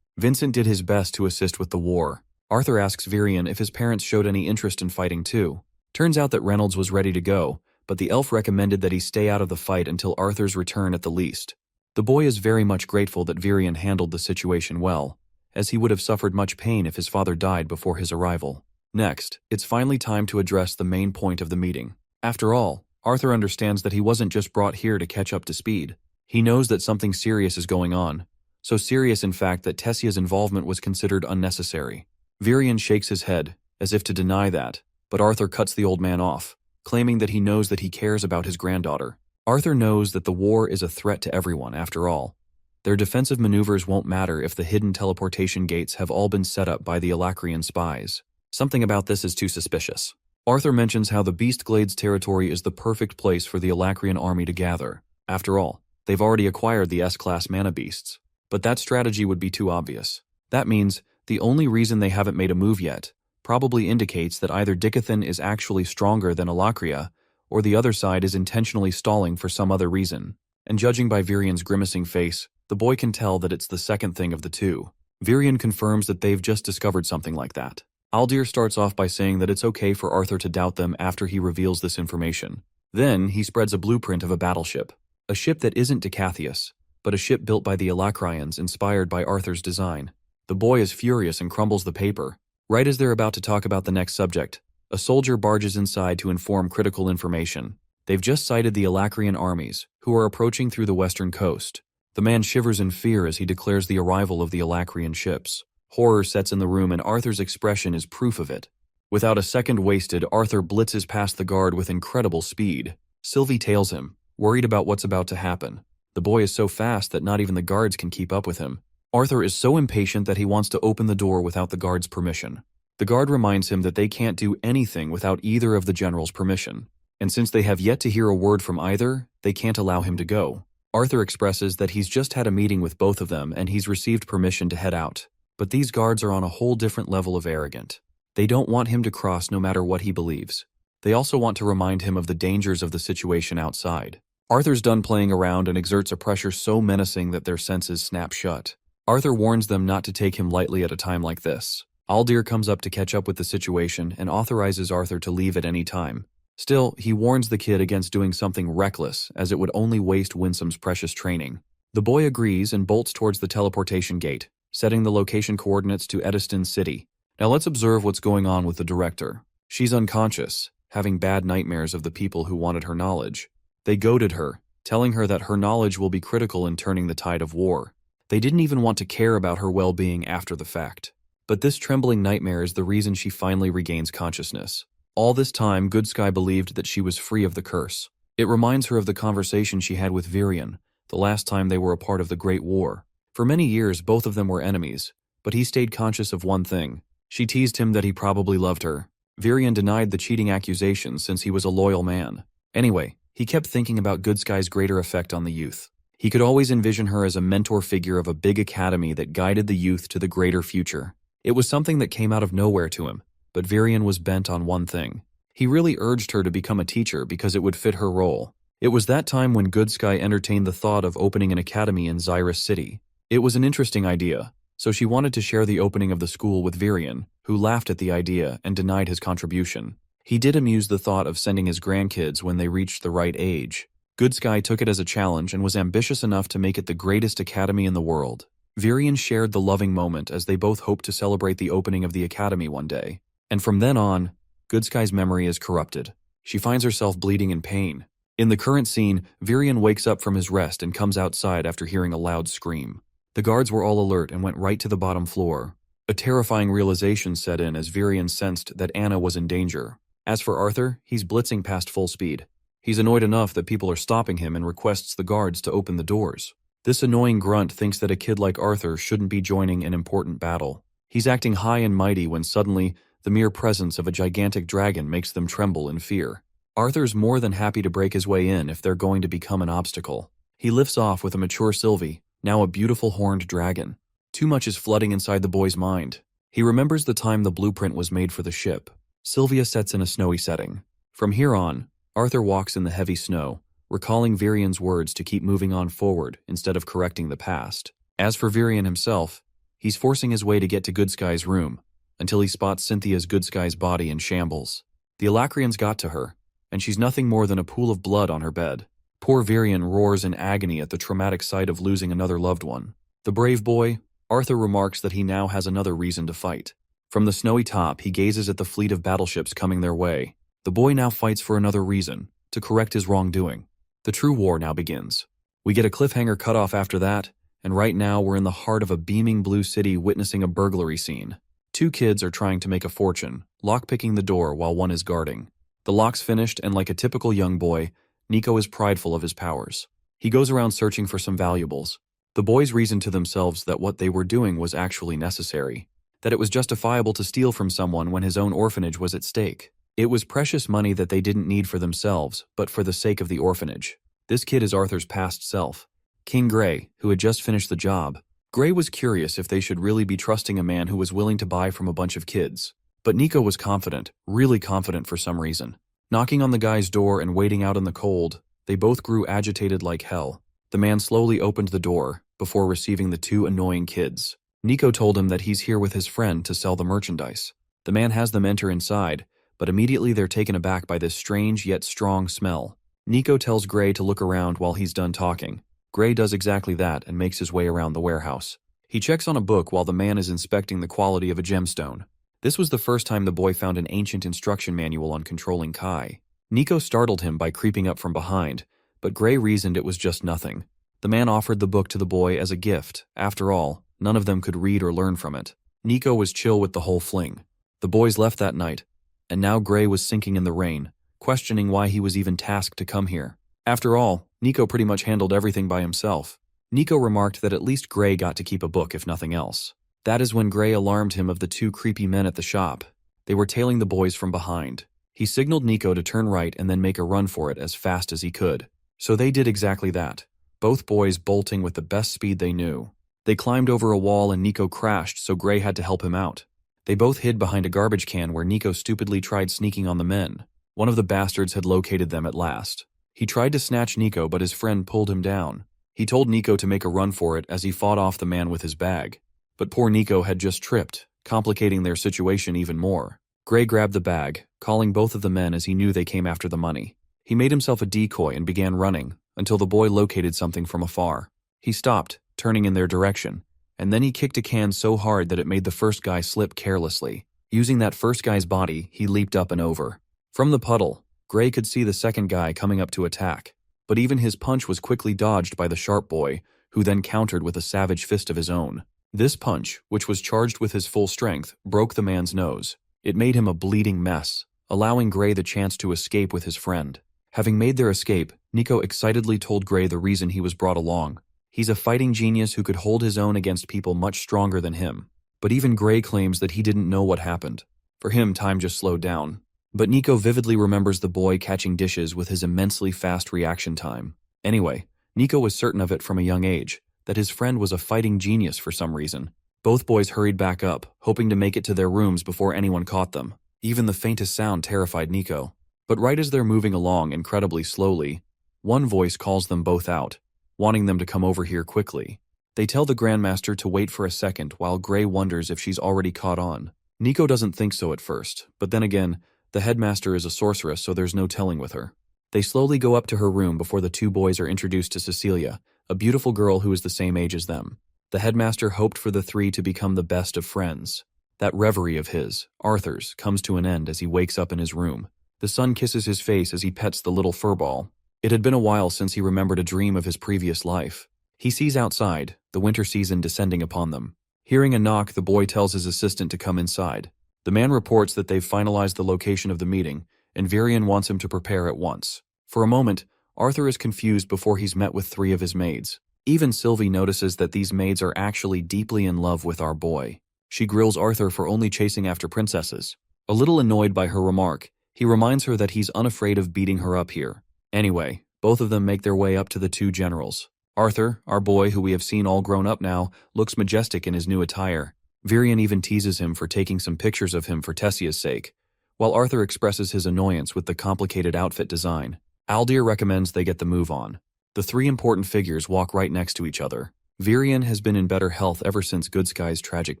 Vincent did his best to assist with the war. Arthur asks Virion if his parents showed any interest in fighting too. Turns out that Reynolds was ready to go, but the elf recommended that he stay out of the fight until Arthur's return at the least. The boy is very much grateful that Virion handled the situation well, as he would have suffered much pain if his father died before his arrival. Next, it's finally time to address the main point of the meeting. After all, Arthur understands that he wasn't just brought here to catch up to speed. He knows that something serious is going on. So serious, in fact, that Tessia's involvement was considered unnecessary. Virion shakes his head, as if to deny that, but Arthur cuts the old man off, claiming that he knows that he cares about his granddaughter. Arthur knows that the war is a threat to everyone, after all. Their defensive maneuvers won't matter if the hidden teleportation gates have all been set up by the Alacrian spies. Something about this is too suspicious. Arthur mentions how the Beastglades territory is the perfect place for the Alacrian army to gather. After all, they've already acquired the S-class mana beasts. But that strategy would be too obvious. That means the only reason they haven't made a move yet probably indicates that either Dicathan is actually stronger than Alacria, or the other side is intentionally stalling for some other reason. And judging by Virion's grimacing face, the boy can tell that it's the second thing of the two. Virion confirms that they've just discovered something like that. Aldir starts off by saying that it's okay for Arthur to doubt them after he reveals this information. Then he spreads a blueprint of a battleship. A ship that isn't Decathius, but a ship built by the Alacrians inspired by Arthur's design. The boy is furious and crumbles the paper. Right as they're about to talk about the next subject, a soldier barges inside to inform critical information. They've just sighted the Alacrian armies, who are approaching through the western coast. The man shivers in fear as he declares the arrival of the Alacrian ships. Horror sets in the room and Arthur's expression is proof of it. Without a second wasted, Arthur blitzes past the guard with incredible speed. Sylvie tails him, worried about what's about to happen. The boy is so fast that not even the guards can keep up with him. Arthur is so impatient that he wants to open the door without the guard's permission. The guard reminds him that they can't do anything without either of the general's permission. And since they have yet to hear a word from either, they can't allow him to go. Arthur expresses that he's just had a meeting with both of them and he's received permission to head out. But these guards are on a whole different level of arrogant. They don't want him to cross no matter what he believes. They also want to remind him of the dangers of the situation outside. Arthur's done playing around and exerts a pressure so menacing that their senses snap shut. Arthur warns them not to take him lightly at a time like this. Aldir comes up to catch up with the situation and authorizes Arthur to leave at any time. Still, he warns the kid against doing something reckless, as it would only waste Winsome's precious training. The boy agrees and bolts towards the teleportation gate, setting the location coordinates to Ediston City. Now let's observe what's going on with the director. She's unconscious, having bad nightmares of the people who wanted her knowledge. They goaded her, telling her that her knowledge will be critical in turning the tide of war. They didn't even want to care about her well-being after the fact. But this trembling nightmare is the reason she finally regains consciousness. All this time, Goodsky believed that she was free of the curse. It reminds her of the conversation she had with Virion, the last time they were a part of the Great War. For many years, both of them were enemies, but he stayed conscious of one thing. She teased him that he probably loved her. Virion denied the cheating accusations since he was a loyal man. Anyway, he kept thinking about Goodsky's greater effect on the youth. He could always envision her as a mentor figure of a big academy that guided the youth to the greater future. It was something that came out of nowhere to him, but Virion was bent on one thing. He really urged her to become a teacher because it would fit her role. It was that time when Goodsky entertained the thought of opening an academy in Xyrus City. It was an interesting idea, so she wanted to share the opening of the school with Virion, who laughed at the idea and denied his contribution. He did amuse the thought of sending his grandkids when they reached the right age. Goodsky took it as a challenge and was ambitious enough to make it the greatest academy in the world. Virion shared the loving moment as they both hoped to celebrate the opening of the academy one day. And from then on, Good Sky's memory is corrupted. She finds herself bleeding in pain. In the current scene, Virion wakes up from his rest and comes outside after hearing a loud scream. The guards were all alert and went right to the bottom floor. A terrifying realization set in as Virion sensed that Anna was in danger. As for Arthur, he's blitzing past full speed. He's annoyed enough that people are stopping him and requests the guards to open the doors. This annoying grunt thinks that a kid like Arthur shouldn't be joining an important battle. He's acting high and mighty when suddenly, the mere presence of a gigantic dragon makes them tremble in fear. Arthur's more than happy to break his way in if they're going to become an obstacle. He lifts off with a mature Sylvie, now a beautiful horned dragon. Too much is flooding inside the boy's mind. He remembers the time the blueprint was made for the ship. Sylvia sets in a snowy setting. From here on, Arthur walks in the heavy snow, recalling Virion's words to keep moving on forward instead of correcting the past. As for Virion himself, he's forcing his way to get to Good Sky's room, until he spots Cynthia's Good Sky's body in shambles. The Alacrians got to her, and she's nothing more than a pool of blood on her bed. Poor Virion roars in agony at the traumatic sight of losing another loved one. The brave boy, Arthur, remarks that he now has another reason to fight. From the snowy top, he gazes at the fleet of battleships coming their way. The boy now fights for another reason, to correct his wrongdoing. The true war now begins. We get a cliffhanger cutoff after that, and right now we're in the heart of a beaming blue city witnessing a burglary scene. Two kids are trying to make a fortune, lockpicking the door while one is guarding. The lock's finished, and like a typical young boy, Nico is prideful of his powers. He goes around searching for some valuables. The boys reason to themselves that what they were doing was actually necessary, that it was justifiable to steal from someone when his own orphanage was at stake. It was precious money that they didn't need for themselves, but for the sake of the orphanage. This kid is Arthur's past self, King Gray, who had just finished the job. Gray was curious if they should really be trusting a man who was willing to buy from a bunch of kids. But Nico was confident, really confident for some reason. Knocking on the guy's door and waiting out in the cold, they both grew agitated like hell. The man slowly opened the door, before receiving the two annoying kids. Nico told him that he's here with his friend to sell the merchandise. The man has them enter inside, but immediately they're taken aback by this strange yet strong smell. Nico tells Gray to look around while he's done talking. Gray does exactly that and makes his way around the warehouse. He checks on a book while the man is inspecting the quality of a gemstone. This was the first time the boy found an ancient instruction manual on controlling Kai. Nico startled him by creeping up from behind, but Gray reasoned it was just nothing. The man offered the book to the boy as a gift. After all, none of them could read or learn from it. Nico was chill with the whole fling. The boys left that night, and now Gray was sinking in the rain, questioning why he was even tasked to come here. After all, Nico pretty much handled everything by himself. Nico remarked that at least Gray got to keep a book if nothing else. That is when Gray alarmed him of the two creepy men at the shop. They were tailing the boys from behind. He signaled Nico to turn right and then make a run for it as fast as he could. So they did exactly that, both boys bolting with the best speed they knew. They climbed over a wall and Nico crashed, so Gray had to help him out. They both hid behind a garbage can where Nico stupidly tried sneaking on the men. One of the bastards had located them at last. He tried to snatch Nico, but his friend pulled him down. He told Nico to make a run for it as he fought off the man with his bag. But poor Nico had just tripped, complicating their situation even more. Gray grabbed the bag, calling both of the men as he knew they came after the money. He made himself a decoy and began running, until the boy located something from afar. He stopped, turning in their direction, and then he kicked a can so hard that it made the first guy slip carelessly. Using that first guy's body, he leaped up and over. From the puddle, Gray could see the second guy coming up to attack, but even his punch was quickly dodged by the sharp boy, who then countered with a savage fist of his own. This punch, which was charged with his full strength, broke the man's nose. It made him a bleeding mess, allowing Gray the chance to escape with his friend. Having made their escape, Nico excitedly told Gray the reason he was brought along. He's a fighting genius who could hold his own against people much stronger than him. But even Gray claims that he didn't know what happened. For him, time just slowed down. But Nico vividly remembers the boy catching dishes with his immensely fast reaction time. Anyway, Nico was certain of it from a young age, that his friend was a fighting genius for some reason. Both boys hurried back up, hoping to make it to their rooms before anyone caught them. Even the faintest sound terrified Nico. But right as they're moving along incredibly slowly, one voice calls them both out, wanting them to come over here quickly. They tell the Grandmaster to wait for a second while Gray wonders if she's already caught on. Nico doesn't think so at first, but then again, the headmaster is a sorceress, so there's no telling with her. They slowly go up to her room before the two boys are introduced to Cecilia, a beautiful girl who is the same age as them. The headmaster hoped for the three to become the best of friends. That reverie of his, Arthur's, comes to an end as he wakes up in his room. The sun kisses his face as he pets the little furball. It had been a while since he remembered a dream of his previous life. He sees outside, the winter season descending upon them. Hearing a knock, the boy tells his assistant to come inside. The man reports that they've finalized the location of the meeting, and Virion wants him to prepare at once. For a moment, Arthur is confused before he's met with 3 of his maids. Even Sylvie notices that these maids are actually deeply in love with our boy. She grills Arthur for only chasing after princesses. A little annoyed by her remark, he reminds her that he's unafraid of beating her up here. Anyway, both of them make their way up to the 2 generals. Arthur, our boy who we have seen all grown up now, looks majestic in his new attire. Virion even teases him for taking some pictures of him for Tessia's sake, while Arthur expresses his annoyance with the complicated outfit design. Aldir recommends they get the move on. The 3 important figures walk right next to each other. Virion has been in better health ever since Goodskye's tragic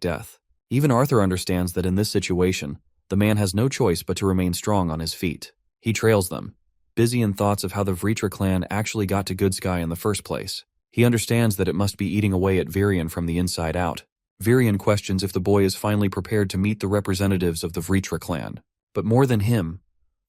death. Even Arthur understands that in this situation, the man has no choice but to remain strong on his feet. He trails them, busy in thoughts of how the Vritra clan actually got to Goodskye in the first place. He understands that it must be eating away at Virion from the inside out. Virion questions if the boy is finally prepared to meet the representatives of the Vritra clan. But more than him,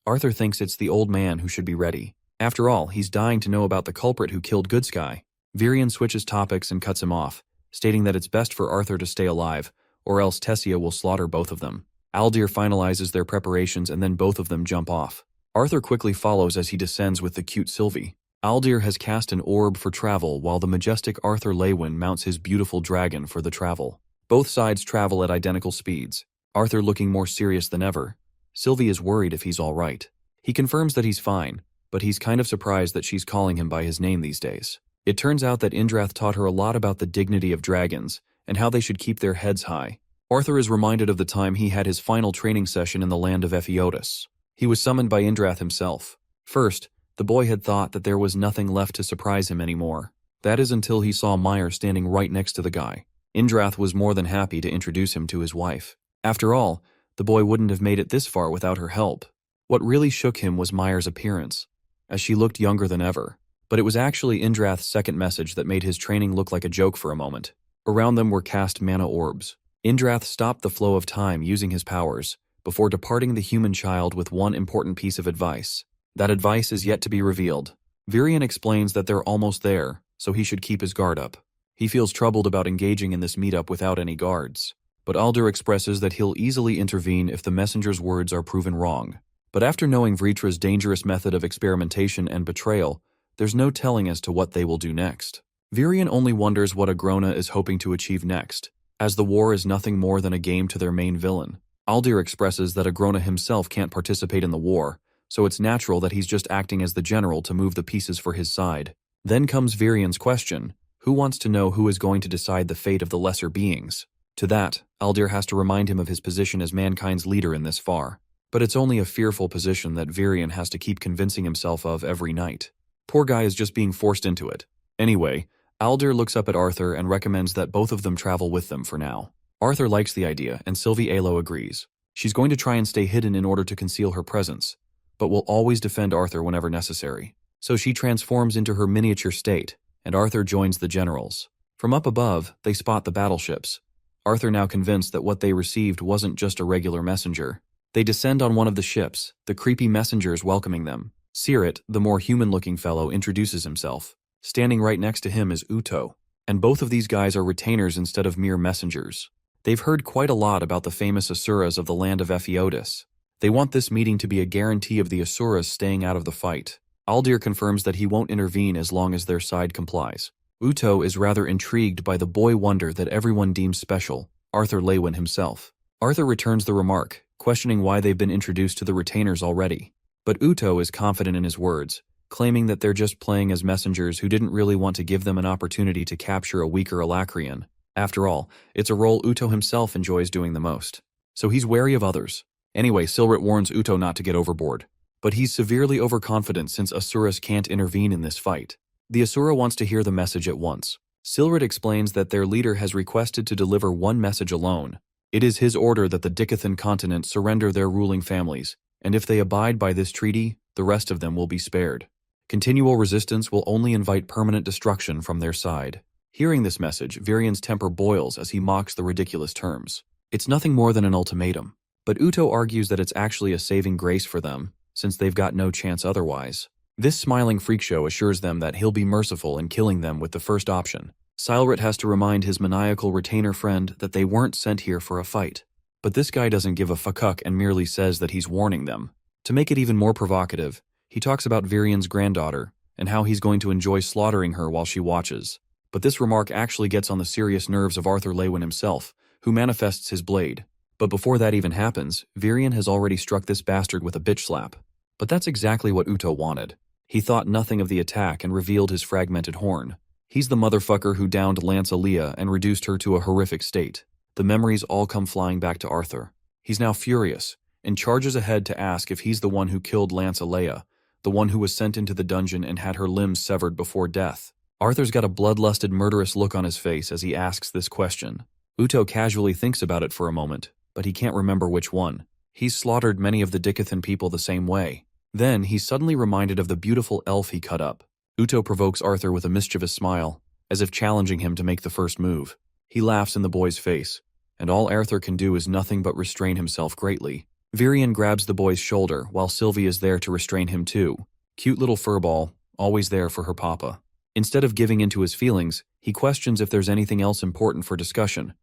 Arthur thinks it's the old man who should be ready. After all, he's dying to know about the culprit who killed Goodskye. Virion switches topics and cuts him off, stating that it's best for Arthur to stay alive, or else Tessia will slaughter both of them. Aldir finalizes their preparations and then both of them jump off. Arthur quickly follows as he descends with the cute Sylvie. Aldir has cast an orb for travel while the majestic Arthur Leywin mounts his beautiful dragon for the travel. Both sides travel at identical speeds, Arthur looking more serious than ever. Sylvie is worried if he's all right. He confirms that he's fine, but he's kind of surprised that she's calling him by his name these days. It turns out that Indrath taught her a lot about the dignity of dragons and how they should keep their heads high. Arthur is reminded of the time he had his final training session in the land of Ephiotis. He was summoned by Indrath himself. First, the boy had thought that there was nothing left to surprise him anymore. That is until he saw Meyer standing right next to the guy. Indrath was more than happy to introduce him to his wife. After all, the boy wouldn't have made it this far without her help. What really shook him was Meyer's appearance, as she looked younger than ever. But it was actually Indrath's second message that made his training look like a joke for a moment. Around them were cast mana orbs. Indrath stopped the flow of time using his powers, before departing the human child with one important piece of advice. That advice is yet to be revealed. Virion explains that they're almost there, so he should keep his guard up. He feels troubled about engaging in this meetup without any guards. But Aldir expresses that he'll easily intervene if the messenger's words are proven wrong. But after knowing Vritra's dangerous method of experimentation and betrayal, there's no telling as to what they will do next. Virion only wonders what Agrona is hoping to achieve next, as the war is nothing more than a game to their main villain. Aldir expresses that Agrona himself can't participate in the war, so it's natural that he's just acting as the general to move the pieces for his side. Then comes Virion's question: who wants to know who is going to decide the fate of the lesser beings? To that, Aldir has to remind him of his position as mankind's leader in this far. But it's only a fearful position that Virion has to keep convincing himself of every night. Poor guy is just being forced into it. Anyway, Aldir looks up at Arthur and recommends that both of them travel with them for now. Arthur likes the idea, and Sylvie Alo agrees. She's going to try and stay hidden in order to conceal her presence, but will always defend Arthur whenever necessary. So she transforms into her miniature state, and Arthur joins the generals. From up above, they spot the battleships. Arthur now convinced that what they received wasn't just a regular messenger. They descend on one of the ships, the creepy messengers welcoming them. Sirit, the more human-looking fellow, introduces himself. Standing right next to him is Uto, and both of these guys are retainers instead of mere messengers. They've heard quite a lot about the famous Asuras of the land of Ephiotis. They want this meeting to be a guarantee of the Asuras staying out of the fight. Aldir confirms that he won't intervene as long as their side complies. Uto is rather intrigued by the boy wonder that everyone deems special, Arthur Leywin himself. Arthur returns the remark, questioning why they've been introduced to the retainers already. But Uto is confident in his words, claiming that they're just playing as messengers who didn't really want to give them an opportunity to capture a weaker Alacrian. After all, it's a role Uto himself enjoys doing the most. So he's wary of others. Anyway, Silrit warns Uto not to get overboard. But he's severely overconfident since Asuras can't intervene in this fight. The Asura wants to hear the message at once. Silrit explains that their leader has requested to deliver one message alone. It is his order that the Dicathan continent surrender their ruling families, and if they abide by this treaty, the rest of them will be spared. Continual resistance will only invite permanent destruction from their side. Hearing this message, Virion's temper boils as he mocks the ridiculous terms. It's nothing more than an ultimatum. But Uto argues that it's actually a saving grace for them, since they've got no chance otherwise. This smiling freak show assures them that he'll be merciful in killing them with the first option. Silrit has to remind his maniacal retainer friend that they weren't sent here for a fight. But this guy doesn't give a fuck and merely says that he's warning them. To make it even more provocative, he talks about Virian's granddaughter and how he's going to enjoy slaughtering her while she watches. But this remark actually gets on the serious nerves of Arthur Lewin himself, who manifests his blade. But before that even happens, Virian has already struck this bastard with a bitch slap. But that's exactly what Uto wanted. He thought nothing of the attack and revealed his fragmented horn. He's the motherfucker who downed Lance Aaliyah and reduced her to a horrific state. The memories all come flying back to Arthur. He's now furious, and charges ahead to ask if he's the one who killed Lance Aaliyah, the one who was sent into the dungeon and had her limbs severed before death. Arthur's got a bloodlusted, murderous look on his face as he asks this question. Uto casually thinks about it for a moment, but he can't remember which one. He's slaughtered many of the Dickathan people the same way. Then he's suddenly reminded of the beautiful elf he cut up. Uto provokes Arthur with a mischievous smile, as if challenging him to make the first move. He laughs in the boy's face, and all Arthur can do is nothing but restrain himself greatly. Virian grabs the boy's shoulder while Sylvie is there to restrain him too. Cute little furball, always there for her papa. Instead of giving into his feelings, he questions if there's anything else important for discussion,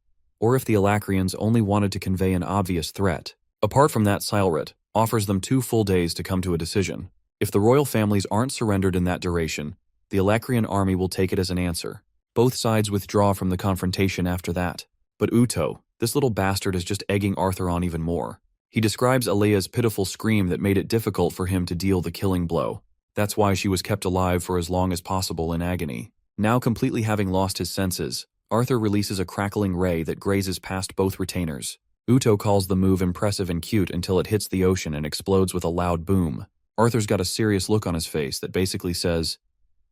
or if the Alacrians only wanted to convey an obvious threat. Apart from that, Silrit offers them 2 full days to come to a decision. If the royal families aren't surrendered in that duration, the Alacrian army will take it as an answer. Both sides withdraw from the confrontation after that. But Uto, this little bastard, is just egging Arthur on even more. He describes Alea's pitiful scream that made it difficult for him to deal the killing blow. That's why she was kept alive for as long as possible in agony. Now completely having lost his senses, Arthur releases a crackling ray that grazes past both retainers. Uto calls the move impressive and cute until it hits the ocean and explodes with a loud boom. Arthur's got a serious look on his face that basically says,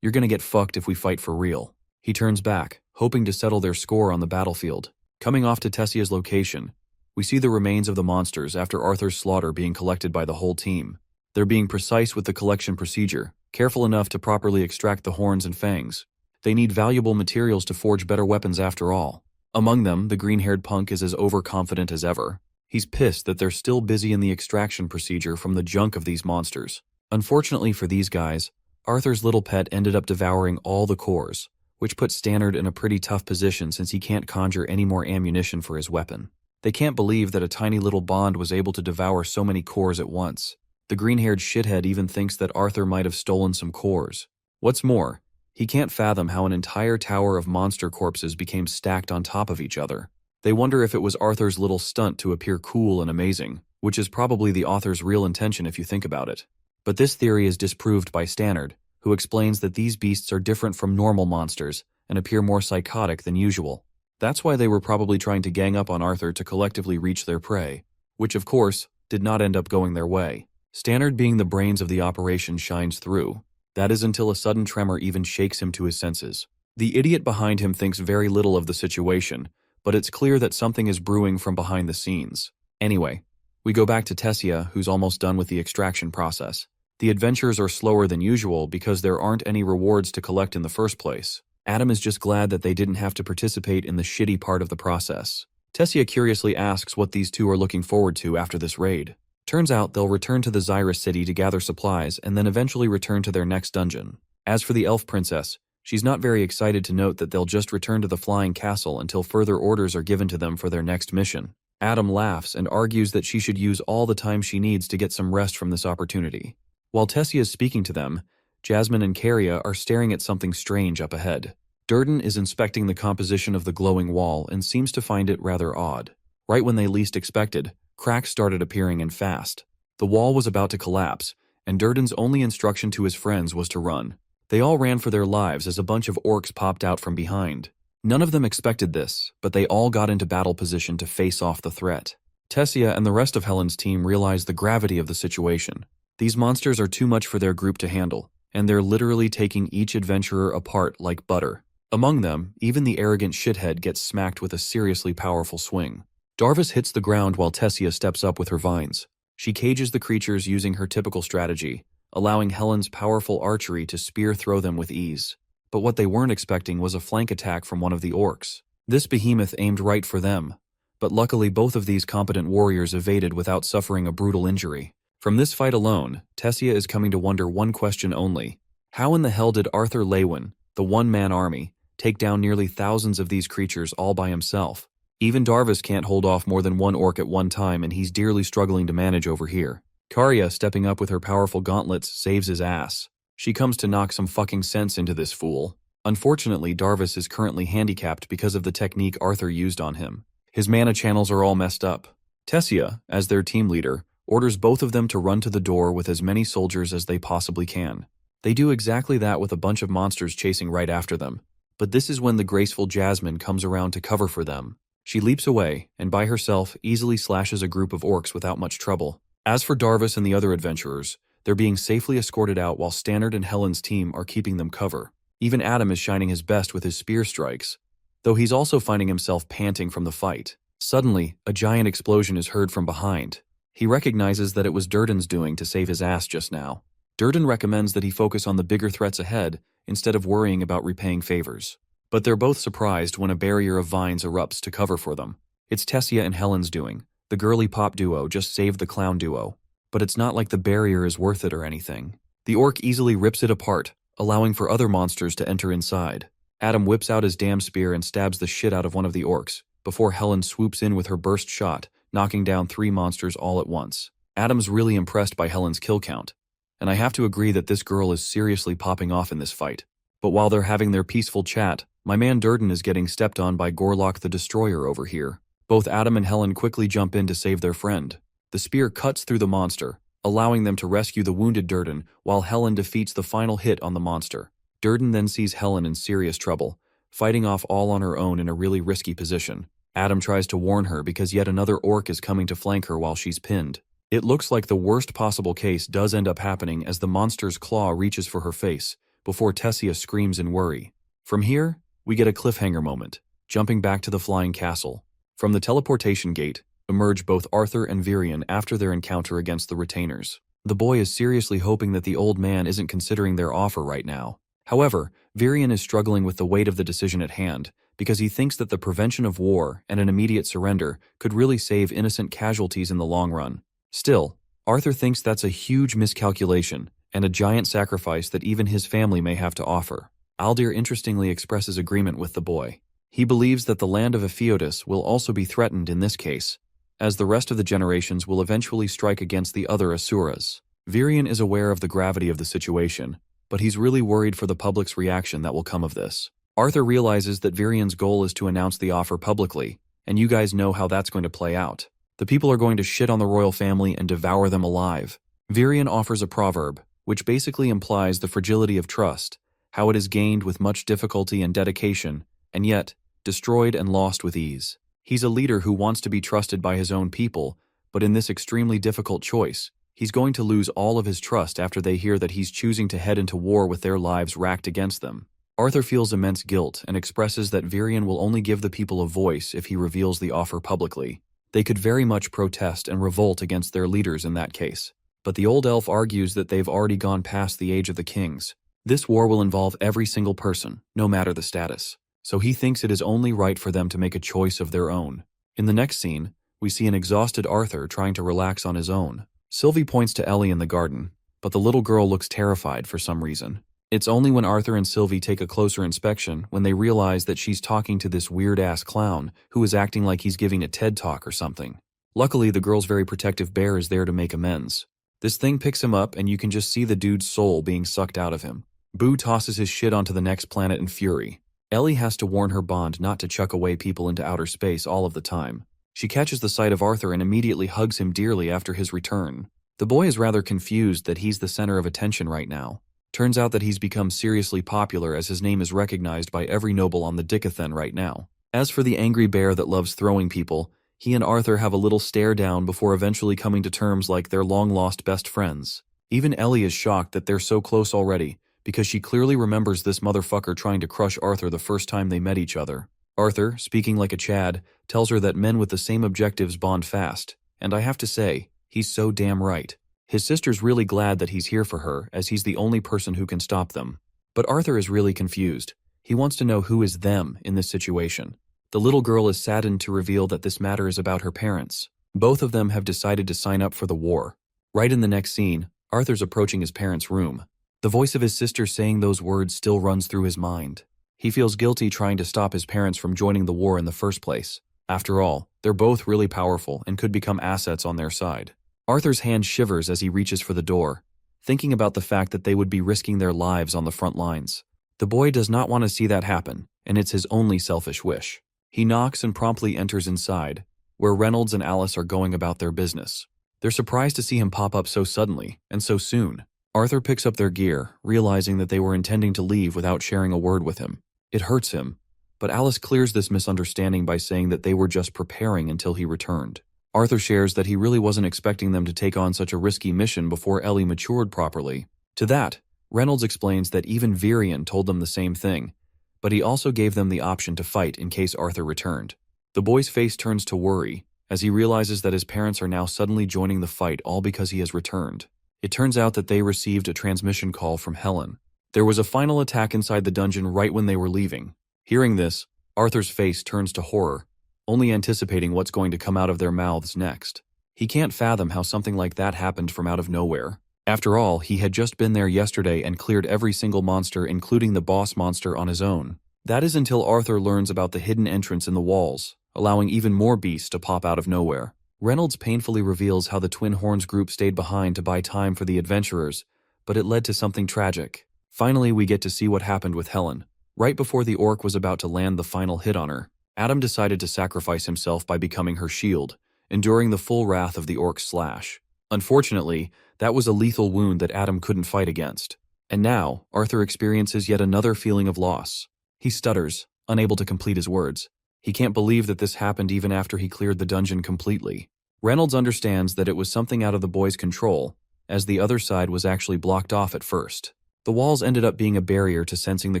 "You're gonna get fucked if we fight for real." He turns back, hoping to settle their score on the battlefield. Coming off to Tessia's location, we see the remains of the monsters after Arthur's slaughter being collected by the whole team. They're being precise with the collection procedure, careful enough to properly extract the horns and fangs. They need valuable materials to forge better weapons after all. Among them, the green-haired punk is as overconfident as ever. He's pissed that they're still busy in the extraction procedure from the junk of these monsters. Unfortunately for these guys, Arthur's little pet ended up devouring all the cores, which puts Stannard in a pretty tough position since he can't conjure any more ammunition for his weapon. They can't believe that a tiny little Bond was able to devour so many cores at once. The green-haired shithead even thinks that Arthur might have stolen some cores. What's more, he can't fathom how an entire tower of monster corpses became stacked on top of each other. They wonder if it was Arthur's little stunt to appear cool and amazing, which is probably the author's real intention if you think about it. But this theory is disproved by Stannard, who explains that these beasts are different from normal monsters and appear more psychotic than usual. That's why they were probably trying to gang up on Arthur to collectively reach their prey, which of course did not end up going their way. Stannard, being the brains of the operation, shines through. That is until a sudden tremor even shakes him to his senses. The idiot behind him thinks very little of the situation, but it's clear that something is brewing from behind the scenes. Anyway, we go back to Tessia, who's almost done with the extraction process. The adventures are slower than usual because there aren't any rewards to collect in the first place. Adam is just glad that they didn't have to participate in the shitty part of the process. Tessia curiously asks what these two are looking forward to after this raid. Turns out they'll return to the Xyrus city to gather supplies and then eventually return to their next dungeon. As for the elf princess, she's not very excited to note that they'll just return to the flying castle until further orders are given to them for their next mission. Adam laughs and argues that she should use all the time she needs to get some rest from this opportunity. While Tessia is speaking to them, Jasmine and Caria are staring at something strange up ahead. Durden is inspecting the composition of the glowing wall and seems to find it rather odd. Right when they least expected, cracks started appearing and fast. The wall was about to collapse, and Durden's only instruction to his friends was to run. They all ran for their lives as a bunch of orcs popped out from behind. None of them expected this, but they all got into battle position to face off the threat. Tessia and the rest of Helen's team realize the gravity of the situation. These monsters are too much for their group to handle, and they're literally taking each adventurer apart like butter. Among them, even the arrogant shithead gets smacked with a seriously powerful swing. Darvis hits the ground while Tessia steps up with her vines. She cages the creatures using her typical strategy, allowing Helen's powerful archery to spear throw them with ease. But what they weren't expecting was a flank attack from one of the orcs. This behemoth aimed right for them, but luckily both of these competent warriors evaded without suffering a brutal injury. From this fight alone, Tessia is coming to wonder one question only. How in the hell did Arthur Lewin, the one-man army, take down nearly thousands of these creatures all by himself? Even Darvis can't hold off more than one orc at one time, and he's dearly struggling to manage over here. Karya, stepping up with her powerful gauntlets, saves his ass. She comes to knock some fucking sense into this fool. Unfortunately, Darvis is currently handicapped because of the technique Arthur used on him. His mana channels are all messed up. Tessia, as their team leader, orders both of them to run to the door with as many soldiers as they possibly can. They do exactly that with a bunch of monsters chasing right after them. But this is when the graceful Jasmine comes around to cover for them. She leaps away, and by herself easily slashes a group of orcs without much trouble. As for Darvis and the other adventurers, they're being safely escorted out while Stannard and Helen's team are keeping them cover. Even Adam is shining his best with his spear strikes, though he's also finding himself panting from the fight. Suddenly, a giant explosion is heard from behind. He recognizes that it was Durden's doing to save his ass just now. Durden recommends that he focus on the bigger threats ahead instead of worrying about repaying favors. But they're both surprised when a barrier of vines erupts to cover for them. It's Tessia and Helen's doing. The girly pop duo just saved the clown duo. But it's not like the barrier is worth it or anything. The orc easily rips it apart, allowing for other monsters to enter inside. Adam whips out his damn spear and stabs the shit out of one of the orcs, before Helen swoops in with her burst shot, knocking down 3 monsters all at once. Adam's really impressed by Helen's kill count, and I have to agree that this girl is seriously popping off in this fight. But while they're having their peaceful chat, my man Durden is getting stepped on by Gorlock the Destroyer over here. Both Adam and Helen quickly jump in to save their friend. The spear cuts through the monster, allowing them to rescue the wounded Durden, while Helen defeats the final hit on the monster. Durden then sees Helen in serious trouble, fighting off all on her own in a really risky position. Adam tries to warn her because yet another orc is coming to flank her while she's pinned. It looks like the worst possible case does end up happening as the monster's claw reaches for her face, before Tessia screams in worry. From here, we get a cliffhanger moment, jumping back to the flying castle. From the teleportation gate, emerge both Arthur and Virion after their encounter against the retainers. The boy is seriously hoping that the old man isn't considering their offer right now. However, Virion is struggling with the weight of the decision at hand, because he thinks that the prevention of war and an immediate surrender could really save innocent casualties in the long run. Still, Arthur thinks that's a huge miscalculation and a giant sacrifice that even his family may have to offer. Aldir interestingly expresses agreement with the boy. He believes that the land of Epheotis will also be threatened in this case, as the rest of the generations will eventually strike against the other Asuras. Virion is aware of the gravity of the situation, but he's really worried for the public's reaction that will come of this. Arthur realizes that Virion's goal is to announce the offer publicly, and you guys know how that's going to play out. The people are going to shit on the royal family and devour them alive. Virion offers a proverb, which basically implies the fragility of trust, how it is gained with much difficulty and dedication, and yet destroyed and lost with ease. He's a leader who wants to be trusted by his own people, but in this extremely difficult choice, he's going to lose all of his trust after they hear that he's choosing to head into war with their lives racked against them. Arthur feels immense guilt and expresses that Virion will only give the people a voice if he reveals the offer publicly. They could very much protest and revolt against their leaders in that case. But the old elf argues that they've already gone past the age of the kings. This war will involve every single person, no matter the status. So he thinks it is only right for them to make a choice of their own. In the next scene, we see an exhausted Arthur trying to relax on his own. Sylvie points to Ellie in the garden, but the little girl looks terrified for some reason. It's only when Arthur and Sylvie take a closer inspection when they realize that she's talking to this weird-ass clown who is acting like he's giving a TED Talk or something. Luckily, the girl's very protective bear is there to make amends. This thing picks him up and you can just see the dude's soul being sucked out of him. Boo tosses his shit onto the next planet in fury. Ellie has to warn her Bond not to chuck away people into outer space all of the time. She catches the sight of Arthur and immediately hugs him dearly after his return. The boy is rather confused that he's the center of attention right now. Turns out that he's become seriously popular as his name is recognized by every noble on the Dicathen right now. As for the angry bear that loves throwing people, he and Arthur have a little stare down before eventually coming to terms like they're long-lost best friends. Even Ellie is shocked that they're so close already, because she clearly remembers this motherfucker trying to crush Arthur the first time they met each other. Arthur, speaking like a Chad, tells her that men with the same objectives bond fast, and I have to say, he's so damn right. His sister's really glad that he's here for her, as he's the only person who can stop them. But Arthur is really confused. He wants to know who is them in this situation. The little girl is saddened to reveal that this matter is about her parents. Both of them have decided to sign up for the war. Right in the next scene, Arthur's approaching his parents' room. The voice of his sister saying those words still runs through his mind. He feels guilty trying to stop his parents from joining the war in the first place. After all, they're both really powerful and could become assets on their side. Arthur's hand shivers as he reaches for the door, thinking about the fact that they would be risking their lives on the front lines. The boy does not want to see that happen, and it's his only selfish wish. He knocks and promptly enters inside, where Reynolds and Alice are going about their business. They're surprised to see him pop up so suddenly, and so soon. Arthur picks up their gear, realizing that they were intending to leave without sharing a word with him. It hurts him, but Alice clears this misunderstanding by saying that they were just preparing until he returned. Arthur shares that he really wasn't expecting them to take on such a risky mission before Ellie matured properly. To that, Reynolds explains that even Virion told them the same thing, but he also gave them the option to fight in case Arthur returned. The boy's face turns to worry, as he realizes that his parents are now suddenly joining the fight all because he has returned. It turns out that they received a transmission call from Helen. There was a final attack inside the dungeon right when they were leaving. Hearing this, Arthur's face turns to horror, only anticipating what's going to come out of their mouths next. He can't fathom how something like that happened from out of nowhere. After all, he had just been there yesterday and cleared every single monster, including the boss monster, on his own. That is until Arthur learns about the hidden entrance in the walls, allowing even more beasts to pop out of nowhere. Reynolds painfully reveals how the Twin Horns group stayed behind to buy time for the adventurers, but it led to something tragic. Finally, we get to see what happened with Helen. Right before the orc was about to land the final hit on her, Adam decided to sacrifice himself by becoming her shield, enduring the full wrath of the orc's slash. Unfortunately, that was a lethal wound that Adam couldn't fight against. And now, Arthur experiences yet another feeling of loss. He stutters, unable to complete his words. He can't believe that this happened even after he cleared the dungeon completely. Reynolds understands that it was something out of the boy's control, as the other side was actually blocked off at first. The walls ended up being a barrier to sensing the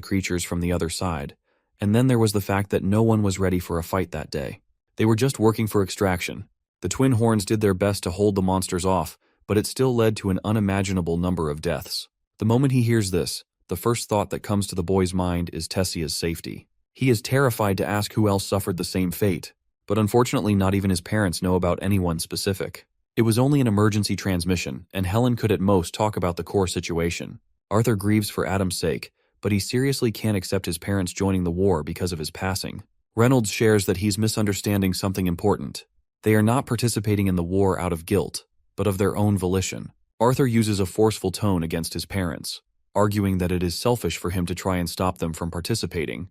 creatures from the other side, and then there was the fact that no one was ready for a fight that day. They were just working for extraction. The Twin Horns did their best to hold the monsters off, but it still led to an unimaginable number of deaths. The moment he hears this, the first thought that comes to the boy's mind is Tessia's safety. He is terrified to ask who else suffered the same fate, but unfortunately not even his parents know about anyone specific. It was only an emergency transmission, and Helen could at most talk about the core situation. Arthur grieves for Adam's sake, but he seriously can't accept his parents joining the war because of his passing. Reynolds shares that he's misunderstanding something important. They are not participating in the war out of guilt, but of their own volition. Arthur uses a forceful tone against his parents, arguing that it is selfish for him to try and stop them from participating,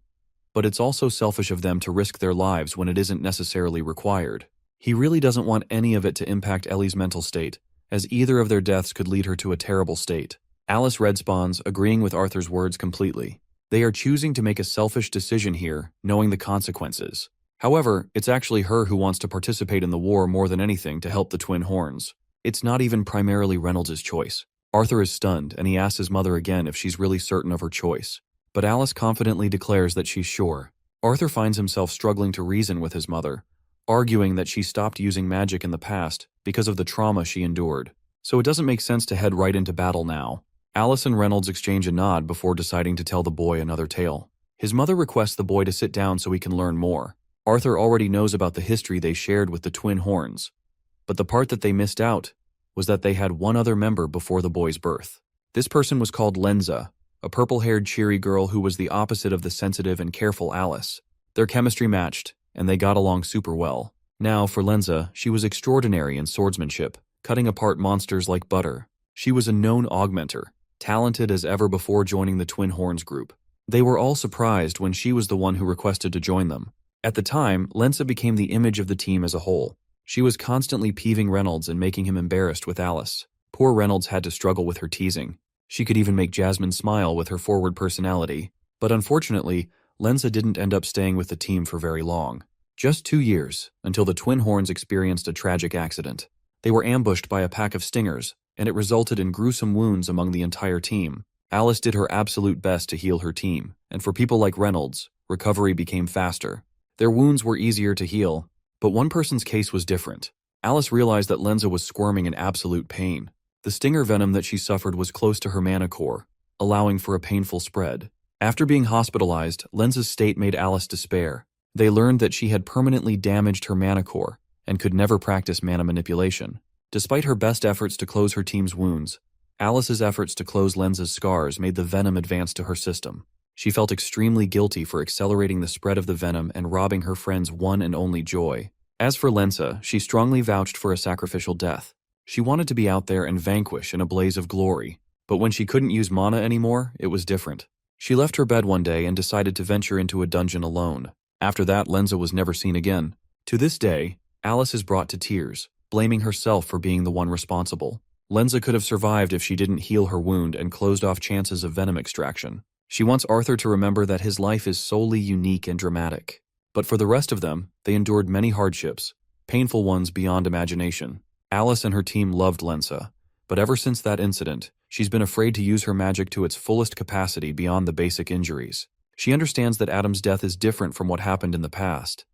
but it's also selfish of them to risk their lives when it isn't necessarily required. He really doesn't want any of it to impact Ellie's mental state, as either of their deaths could lead her to a terrible state. Alice respawns, agreeing with Arthur's words completely. They are choosing to make a selfish decision here, knowing the consequences. However, it's actually her who wants to participate in the war more than anything to help the Twin Horns. It's not even primarily Reynolds' choice. Arthur is stunned, and he asks his mother again if she's really certain of her choice. But Alice confidently declares that she's sure. Arthur finds himself struggling to reason with his mother, arguing that she stopped using magic in the past because of the trauma she endured. So it doesn't make sense to head right into battle now. Alice and Reynolds exchange a nod before deciding to tell the boy another tale. His mother requests the boy to sit down so he can learn more. Arthur already knows about the history they shared with the Twin Horns, but the part that they missed out was that they had one other member before the boy's birth. This person was called Lenza, a purple-haired cheery girl who was the opposite of the sensitive and careful Alice. Their chemistry matched, and they got along super well. Now, for Lenza, she was extraordinary in swordsmanship, cutting apart monsters like butter. She was a known augmenter, talented as ever before joining the Twin Horns group. They were all surprised when she was the one who requested to join them. At the time, Lenza became the image of the team as a whole. She was constantly peeving Reynolds and making him embarrassed with Alice. Poor Reynolds had to struggle with her teasing. She could even make Jasmine smile with her forward personality. But unfortunately, Lenza didn't end up staying with the team for very long. Just 2 years, until the Twin Horns experienced a tragic accident. They were ambushed by a pack of stingers, and it resulted in gruesome wounds among the entire team. Alice did her absolute best to heal her team, and for people like Reynolds, recovery became faster. Their wounds were easier to heal, but one person's case was different. Alice realized that Lenza was squirming in absolute pain. The stinger venom that she suffered was close to her mana core, allowing for a painful spread. After being hospitalized, Lenza's state made Alice despair, They learned that she had permanently damaged her mana core and could never practice mana manipulation. Despite her best efforts to close her team's wounds, Alice's efforts to close Lenza's scars made the venom advance to her system. She felt extremely guilty for accelerating the spread of the venom and robbing her friend's one and only joy. As for Lenza, she strongly vouched for a sacrificial death. She wanted to be out there and vanquish in a blaze of glory, but when she couldn't use mana anymore, it was different. She left her bed one day and decided to venture into a dungeon alone. After that, Lenza was never seen again. To this day, Alice is brought to tears, blaming herself for being the one responsible. Lenza could have survived if she didn't heal her wound and closed off chances of venom extraction. She wants Arthur to remember that his life is solely unique and dramatic. But for the rest of them, they endured many hardships, painful ones beyond imagination. Alice and her team loved Lenza, but ever since that incident, she's been afraid to use her magic to its fullest capacity beyond the basic injuries. She understands that Adam's death is different from what happened in the past,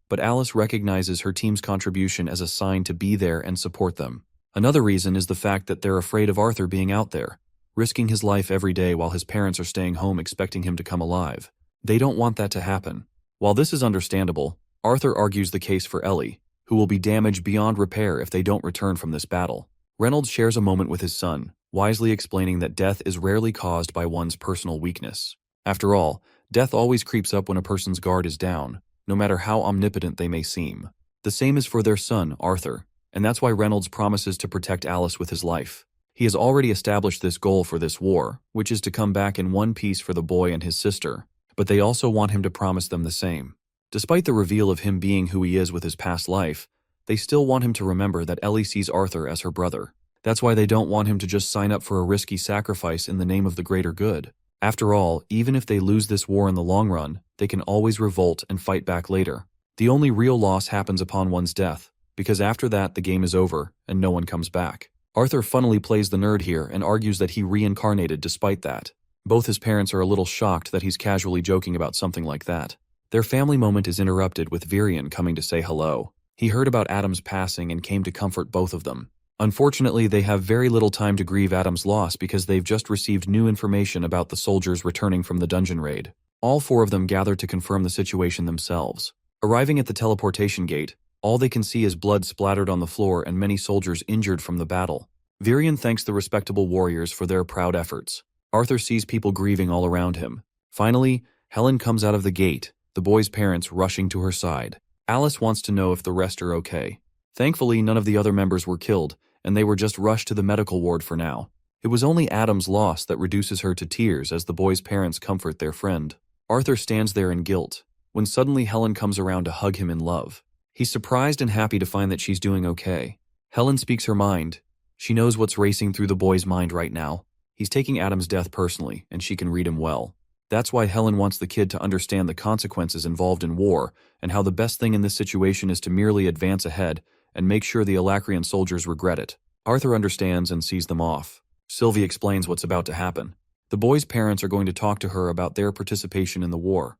but Alice recognizes her team's contribution as a sign to be there and support them. Another reason is the fact that they're afraid of Arthur being out there, risking his life every day while his parents are staying home expecting him to come alive. They don't want that to happen. While this is understandable, Arthur argues the case for Ellie, who will be damaged beyond repair if they don't return from this battle. Reynolds shares a moment with his son, wisely explaining that death is rarely caused by one's personal weakness. After all, death always creeps up when a person's guard is down, no matter how omnipotent they may seem. The same is for their son, Arthur, and that's why Reynolds promises to protect Alice with his life. He has already established this goal for this war, which is to come back in one piece for the boy and his sister, but they also want him to promise them the same. Despite the reveal of him being who he is with his past life, they still want him to remember that Ellie sees Arthur as her brother. That's why they don't want him to just sign up for a risky sacrifice in the name of the greater good. After all, even if they lose this war in the long run, they can always revolt and fight back later. The only real loss happens upon one's death, because after that the game is over and no one comes back. Arthur funnily plays the nerd here and argues that he reincarnated despite that. Both his parents are a little shocked that he's casually joking about something like that. Their family moment is interrupted with Virion coming to say hello. He heard about Adam's passing and came to comfort both of them. Unfortunately, they have very little time to grieve Adam's loss because they've just received new information about the soldiers returning from the dungeon raid. All four of them gather to confirm the situation themselves. Arriving at the teleportation gate, all they can see is blood splattered on the floor and many soldiers injured from the battle. Virion thanks the respectable warriors for their proud efforts. Arthur sees people grieving all around him. Finally, Helen comes out of the gate, the boy's parents rushing to her side. Alice wants to know if the rest are okay. Thankfully, none of the other members were killed, and they were just rushed to the medical ward for now. It was only Adam's loss that reduces her to tears as the boy's parents comfort their friend. Arthur stands there in guilt, when suddenly Helen comes around to hug him in love. He's surprised and happy to find that she's doing okay. Helen speaks her mind. She knows what's racing through the boy's mind right now. He's taking Adam's death personally, and she can read him well. That's why Helen wants the kid to understand the consequences involved in war, and how the best thing in this situation is to merely advance ahead and make sure the Alacrian soldiers regret it. Arthur understands and sees them off. Sylvie explains what's about to happen. The boy's parents are going to talk to her about their participation in the war,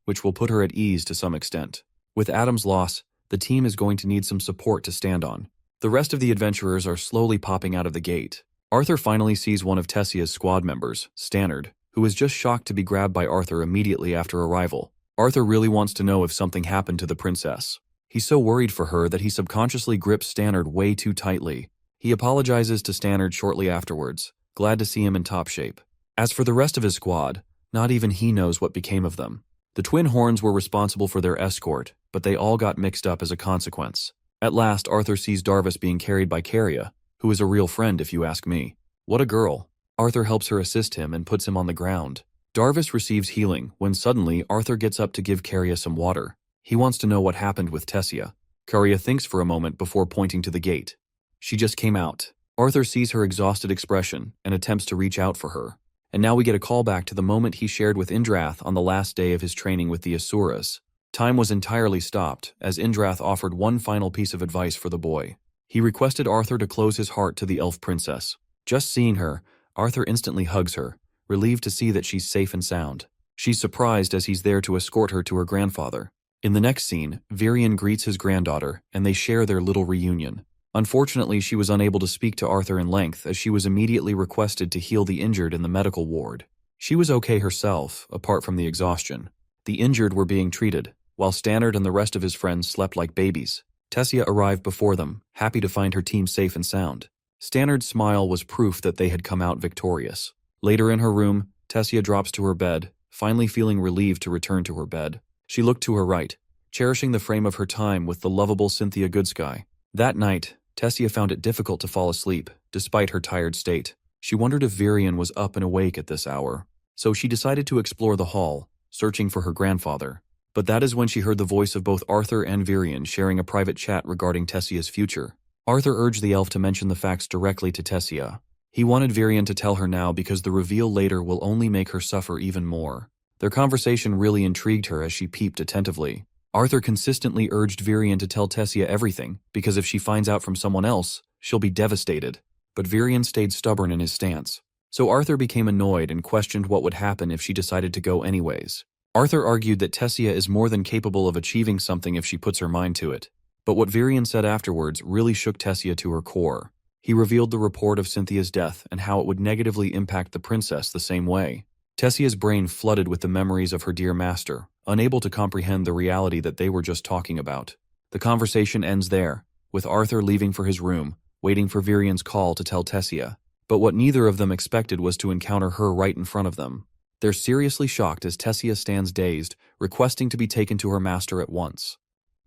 which will put her at ease to some extent. With Adam's loss, the team is going to need some support to stand on. The rest of the adventurers are slowly popping out of the gate. Arthur finally sees one of Tessia's squad members, Stannard, who is just shocked to be grabbed by Arthur immediately after arrival. Arthur really wants to know if something happened to the princess. He's so worried for her that he subconsciously grips Stannard way too tightly. He apologizes to Stannard shortly afterwards, glad to see him in top shape. As for the rest of his squad, not even he knows what became of them. The twin horns were responsible for their escort, but they all got mixed up as a consequence. At last, Arthur sees Darvis being carried by Caria, who is a real friend if you ask me. What a girl. Arthur helps her assist him and puts him on the ground. Darvis receives healing when suddenly Arthur gets up to give Caria some water. He wants to know what happened with Tessia. Caria thinks for a moment before pointing to the gate. She just came out. Arthur sees her exhausted expression and attempts to reach out for her. And now we get a callback to the moment he shared with Indrath on the last day of his training with the Asuras. Time was entirely stopped as Indrath offered one final piece of advice for the boy. He requested Arthur to close his heart to the elf princess. Just seeing her, Arthur instantly hugs her, relieved to see that she's safe and sound. She's surprised as he's there to escort her to her grandfather. In the next scene, Virion greets his granddaughter, and they share their little reunion. Unfortunately, she was unable to speak to Arthur in length as she was immediately requested to heal the injured in the medical ward. She was okay herself, apart from the exhaustion. The injured were being treated, While Stannard and the rest of his friends slept like babies, Tessia arrived before them, happy to find her team safe and sound. Stannard's smile was proof that they had come out victorious. Later in her room, Tessia drops to her bed, finally feeling relieved to return to her bed. She looked to her right, cherishing the frame of her time with the lovable Cynthia Goodsky. That night, Tessia found it difficult to fall asleep, despite her tired state. She wondered if Virion was up and awake at this hour. So she decided to explore the hall, searching for her grandfather. But that is when she heard the voice of both Arthur and Virion sharing a private chat regarding Tessia's future. Arthur urged the elf to mention the facts directly to Tessia. He wanted Virion to tell her now because the reveal later will only make her suffer even more. Their conversation really intrigued her as she peeped attentively. Arthur consistently urged Virion to tell Tessia everything, because if she finds out from someone else, she'll be devastated. But Virion stayed stubborn in his stance. So Arthur became annoyed and questioned what would happen if she decided to go anyways. Arthur argued that Tessia is more than capable of achieving something if she puts her mind to it. But what Virion said afterwards really shook Tessia to her core. He revealed the report of Cynthia's death and how it would negatively impact the princess the same way. Tessia's brain flooded with the memories of her dear master, unable to comprehend the reality that they were just talking about. The conversation ends there, with Arthur leaving for his room, waiting for Virion's call to tell Tessia. But what neither of them expected was to encounter her right in front of them. They're seriously shocked as Tessia stands dazed, requesting to be taken to her master at once.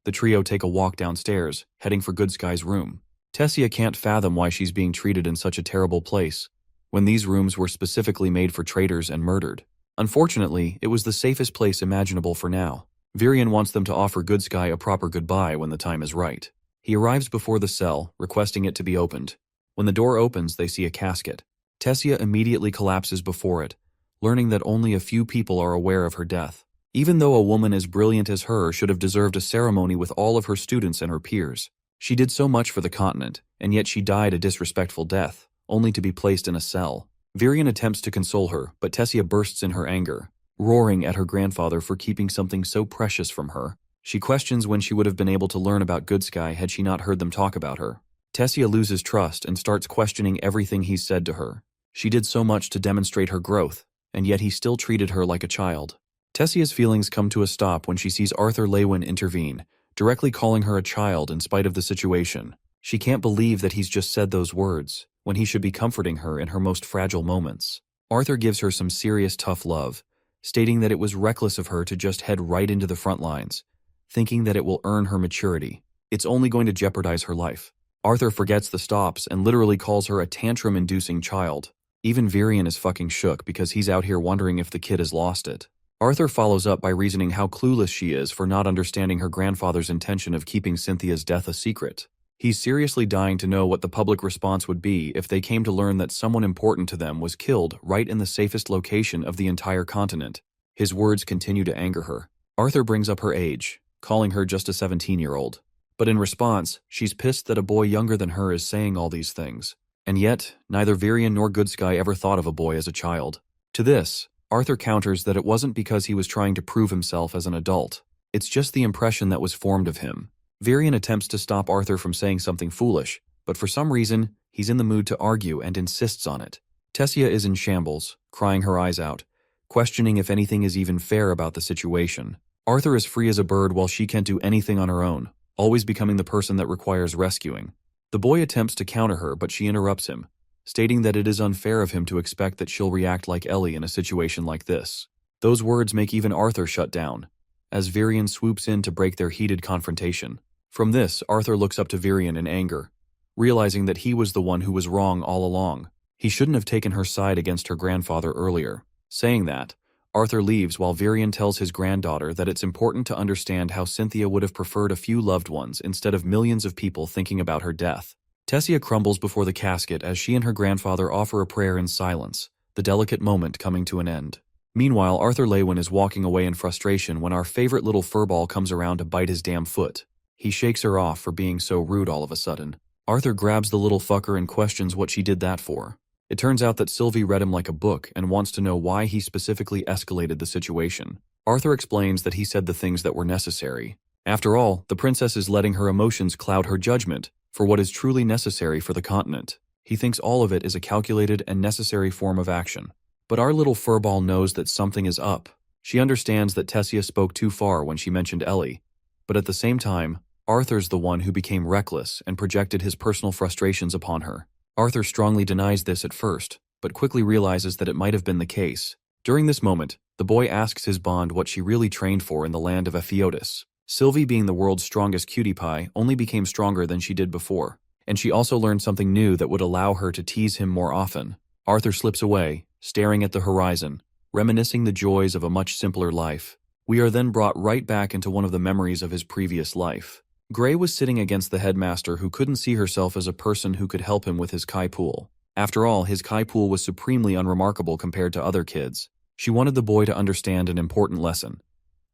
The trio take a walk downstairs, heading for Goodsky's room. Tessia can't fathom why she's being treated in such a terrible place, when these rooms were specifically made for traitors and murdered. Unfortunately, it was the safest place imaginable for now. Virion wants them to offer Goodsky a proper goodbye when the time is right. He arrives before the cell, requesting it to be opened. When the door opens, they see a casket. Tessia immediately collapses before it, learning that only a few people are aware of her death. Even though a woman as brilliant as her should have deserved a ceremony with all of her students and her peers. She did so much for the continent, and yet she died a disrespectful death, only to be placed in a cell. Virion attempts to console her, but Tessia bursts in her anger, roaring at her grandfather for keeping something so precious from her. She questions when she would have been able to learn about Goodsky had she not heard them talk about her. Tessia loses trust and starts questioning everything he said to her. She did so much to demonstrate her growth, and yet he still treated her like a child. Tessia's feelings come to a stop when she sees Arthur Lewin intervene, directly calling her a child in spite of the situation. She can't believe that he's just said those words, when he should be comforting her in her most fragile moments. Arthur gives her some serious tough love, stating that it was reckless of her to just head right into the front lines, thinking that it will earn her maturity. It's only going to jeopardize her life. Arthur forgets the stops and literally calls her a tantrum-inducing child. Even Virion is fucking shook because he's out here wondering if the kid has lost it. Arthur follows up by reasoning how clueless she is for not understanding her grandfather's intention of keeping Cynthia's death a secret. He's seriously dying to know what the public response would be if they came to learn that someone important to them was killed right in the safest location of the entire continent. His words continue to anger her. Arthur brings up her age, calling her just a 17-year-old. But in response, she's pissed that a boy younger than her is saying all these things. And yet, neither Virion nor Goodsky ever thought of a boy as a child. To this, Arthur counters that it wasn't because he was trying to prove himself as an adult. It's just the impression that was formed of him. Virion attempts to stop Arthur from saying something foolish, but for some reason, he's in the mood to argue and insists on it. Tessia is in shambles, crying her eyes out, questioning if anything is even fair about the situation. Arthur is free as a bird while she can't do anything on her own, always becoming the person that requires rescuing. The boy attempts to counter her, but she interrupts him, stating that it is unfair of him to expect that she'll react like Ellie in a situation like this. Those words make even Arthur shut down, as Virion swoops in to break their heated confrontation. From this, Arthur looks up to Virion in anger, realizing that he was the one who was wrong all along. He shouldn't have taken her side against her grandfather earlier. Saying that, Arthur leaves while Virion tells his granddaughter that it's important to understand how Cynthia would have preferred a few loved ones instead of millions of people thinking about her death. Tessia crumbles before the casket as she and her grandfather offer a prayer in silence, the delicate moment coming to an end. Meanwhile, Arthur Lewin is walking away in frustration when our favorite little furball comes around to bite his damn foot. He shakes her off for being so rude all of a sudden. Arthur grabs the little fucker and questions what she did that for. It turns out that Sylvie read him like a book and wants to know why he specifically escalated the situation. Arthur explains that he said the things that were necessary. After all, the princess is letting her emotions cloud her judgment for what is truly necessary for the continent. He thinks all of it is a calculated and necessary form of action. But our little furball knows that something is up, She understands that Tessia spoke too far when she mentioned Ellie, but at the same time, Arthur's the one who became reckless and projected his personal frustrations upon her. Arthur strongly denies this at first, but quickly realizes that it might have been the case. During this moment, the boy asks his Bond what she really trained for in the land of Epheotis. Sylvie, being the world's strongest cutie pie, only became stronger than she did before, and she also learned something new that would allow her to tease him more often. Arthur slips away, staring at the horizon, reminiscing the joys of a much simpler life. We are then brought right back into one of the memories of his previous life. Gray was sitting against the headmaster who couldn't see herself as a person who could help him with his Kai pool. After all, his Kai pool was supremely unremarkable compared to other kids. She wanted the boy to understand an important lesson,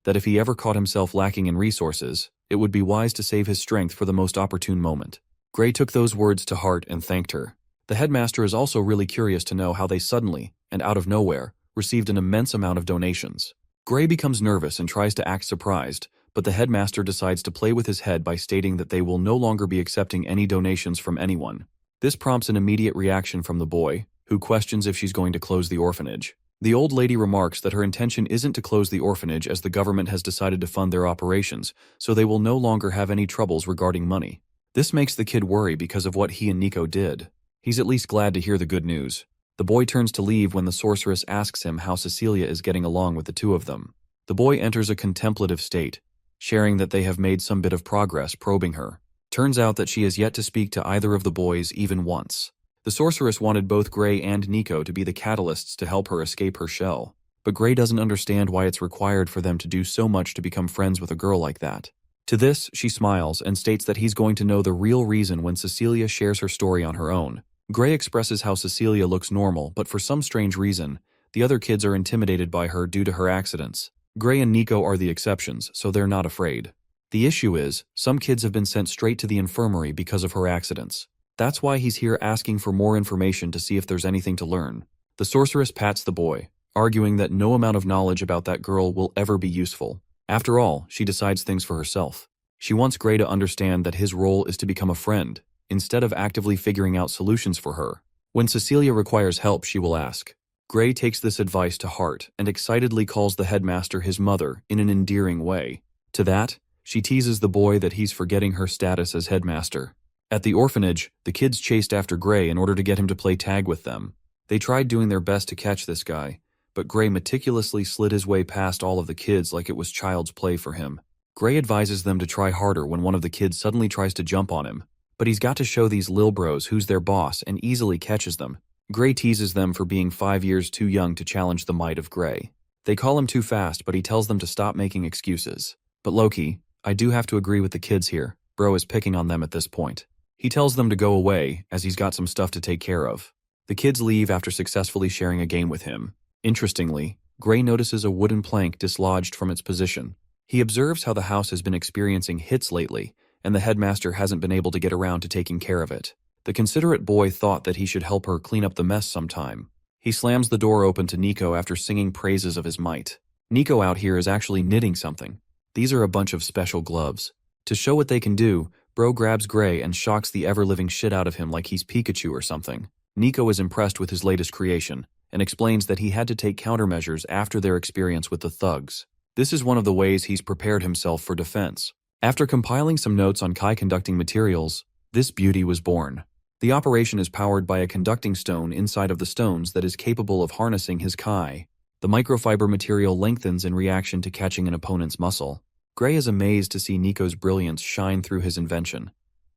that if he ever caught himself lacking in resources, it would be wise to save his strength for the most opportune moment. Gray took those words to heart and thanked her. The headmaster is also really curious to know how they suddenly, and out of nowhere, received an immense amount of donations. Gray becomes nervous and tries to act surprised, but the headmaster decides to play with his head by stating that they will no longer be accepting any donations from anyone. This prompts an immediate reaction from the boy, who questions if she's going to close the orphanage. The old lady remarks that her intention isn't to close the orphanage as the government has decided to fund their operations, so they will no longer have any troubles regarding money. This makes the kid worry because of what he and Nico did. He's at least glad to hear the good news. The boy turns to leave when the sorceress asks him how Cecilia is getting along with the two of them. The boy enters a contemplative state, sharing that they have made some bit of progress probing her. Turns out that she has yet to speak to either of the boys even once. The sorceress wanted both Gray and Nico to be the catalysts to help her escape her shell, but Gray doesn't understand why it's required for them to do so much to become friends with a girl like that. To this, she smiles and states that he's going to know the real reason when Cecilia shares her story on her own. Gray expresses how Cecilia looks normal, but for some strange reason, the other kids are intimidated by her due to her accidents. Gray and Nico are the exceptions, so they're not afraid. The issue is, some kids have been sent straight to the infirmary because of her accidents. That's why he's here asking for more information to see if there's anything to learn. The sorceress pats the boy, arguing that no amount of knowledge about that girl will ever be useful. After all, she decides things for herself. She wants Gray to understand that his role is to become a friend, instead of actively figuring out solutions for her. When Cecilia requires help, she will ask. Gray takes this advice to heart and excitedly calls the headmaster his mother in an endearing way. To that, she teases the boy that he's forgetting her status as headmaster. At the orphanage, the kids chased after Gray in order to get him to play tag with them. They tried doing their best to catch this guy, but Gray meticulously slid his way past all of the kids like it was child's play for him. Gray advises them to try harder when one of the kids suddenly tries to jump on him, but he's got to show these lil bros who's their boss and easily catches them. Gray teases them for being 5 years too young to challenge the might of Gray. They call him too fast, but he tells them to stop making excuses. But low-key, I do have to agree with the kids here. Bro is picking on them at this point. He tells them to go away, as he's got some stuff to take care of. The kids leave after successfully sharing a game with him. Interestingly, Gray notices a wooden plank dislodged from its position. He observes how the house has been experiencing hits lately, and the headmaster hasn't been able to get around to taking care of it. The considerate boy thought that he should help her clean up the mess sometime. He slams the door open to Nico after singing praises of his might. Nico out here is actually knitting something. These are a bunch of special gloves. To show what they can do, Bro grabs Gray and shocks the ever-living shit out of him like he's Pikachu or something. Nico is impressed with his latest creation, and explains that he had to take countermeasures after their experience with the thugs. This is one of the ways he's prepared himself for defense. After compiling some notes on Kai conducting materials, this beauty was born. The operation is powered by a conducting stone inside of the stones that is capable of harnessing his Kai. The microfiber material lengthens in reaction to catching an opponent's muscle. Gray is amazed to see Nico's brilliance shine through his invention,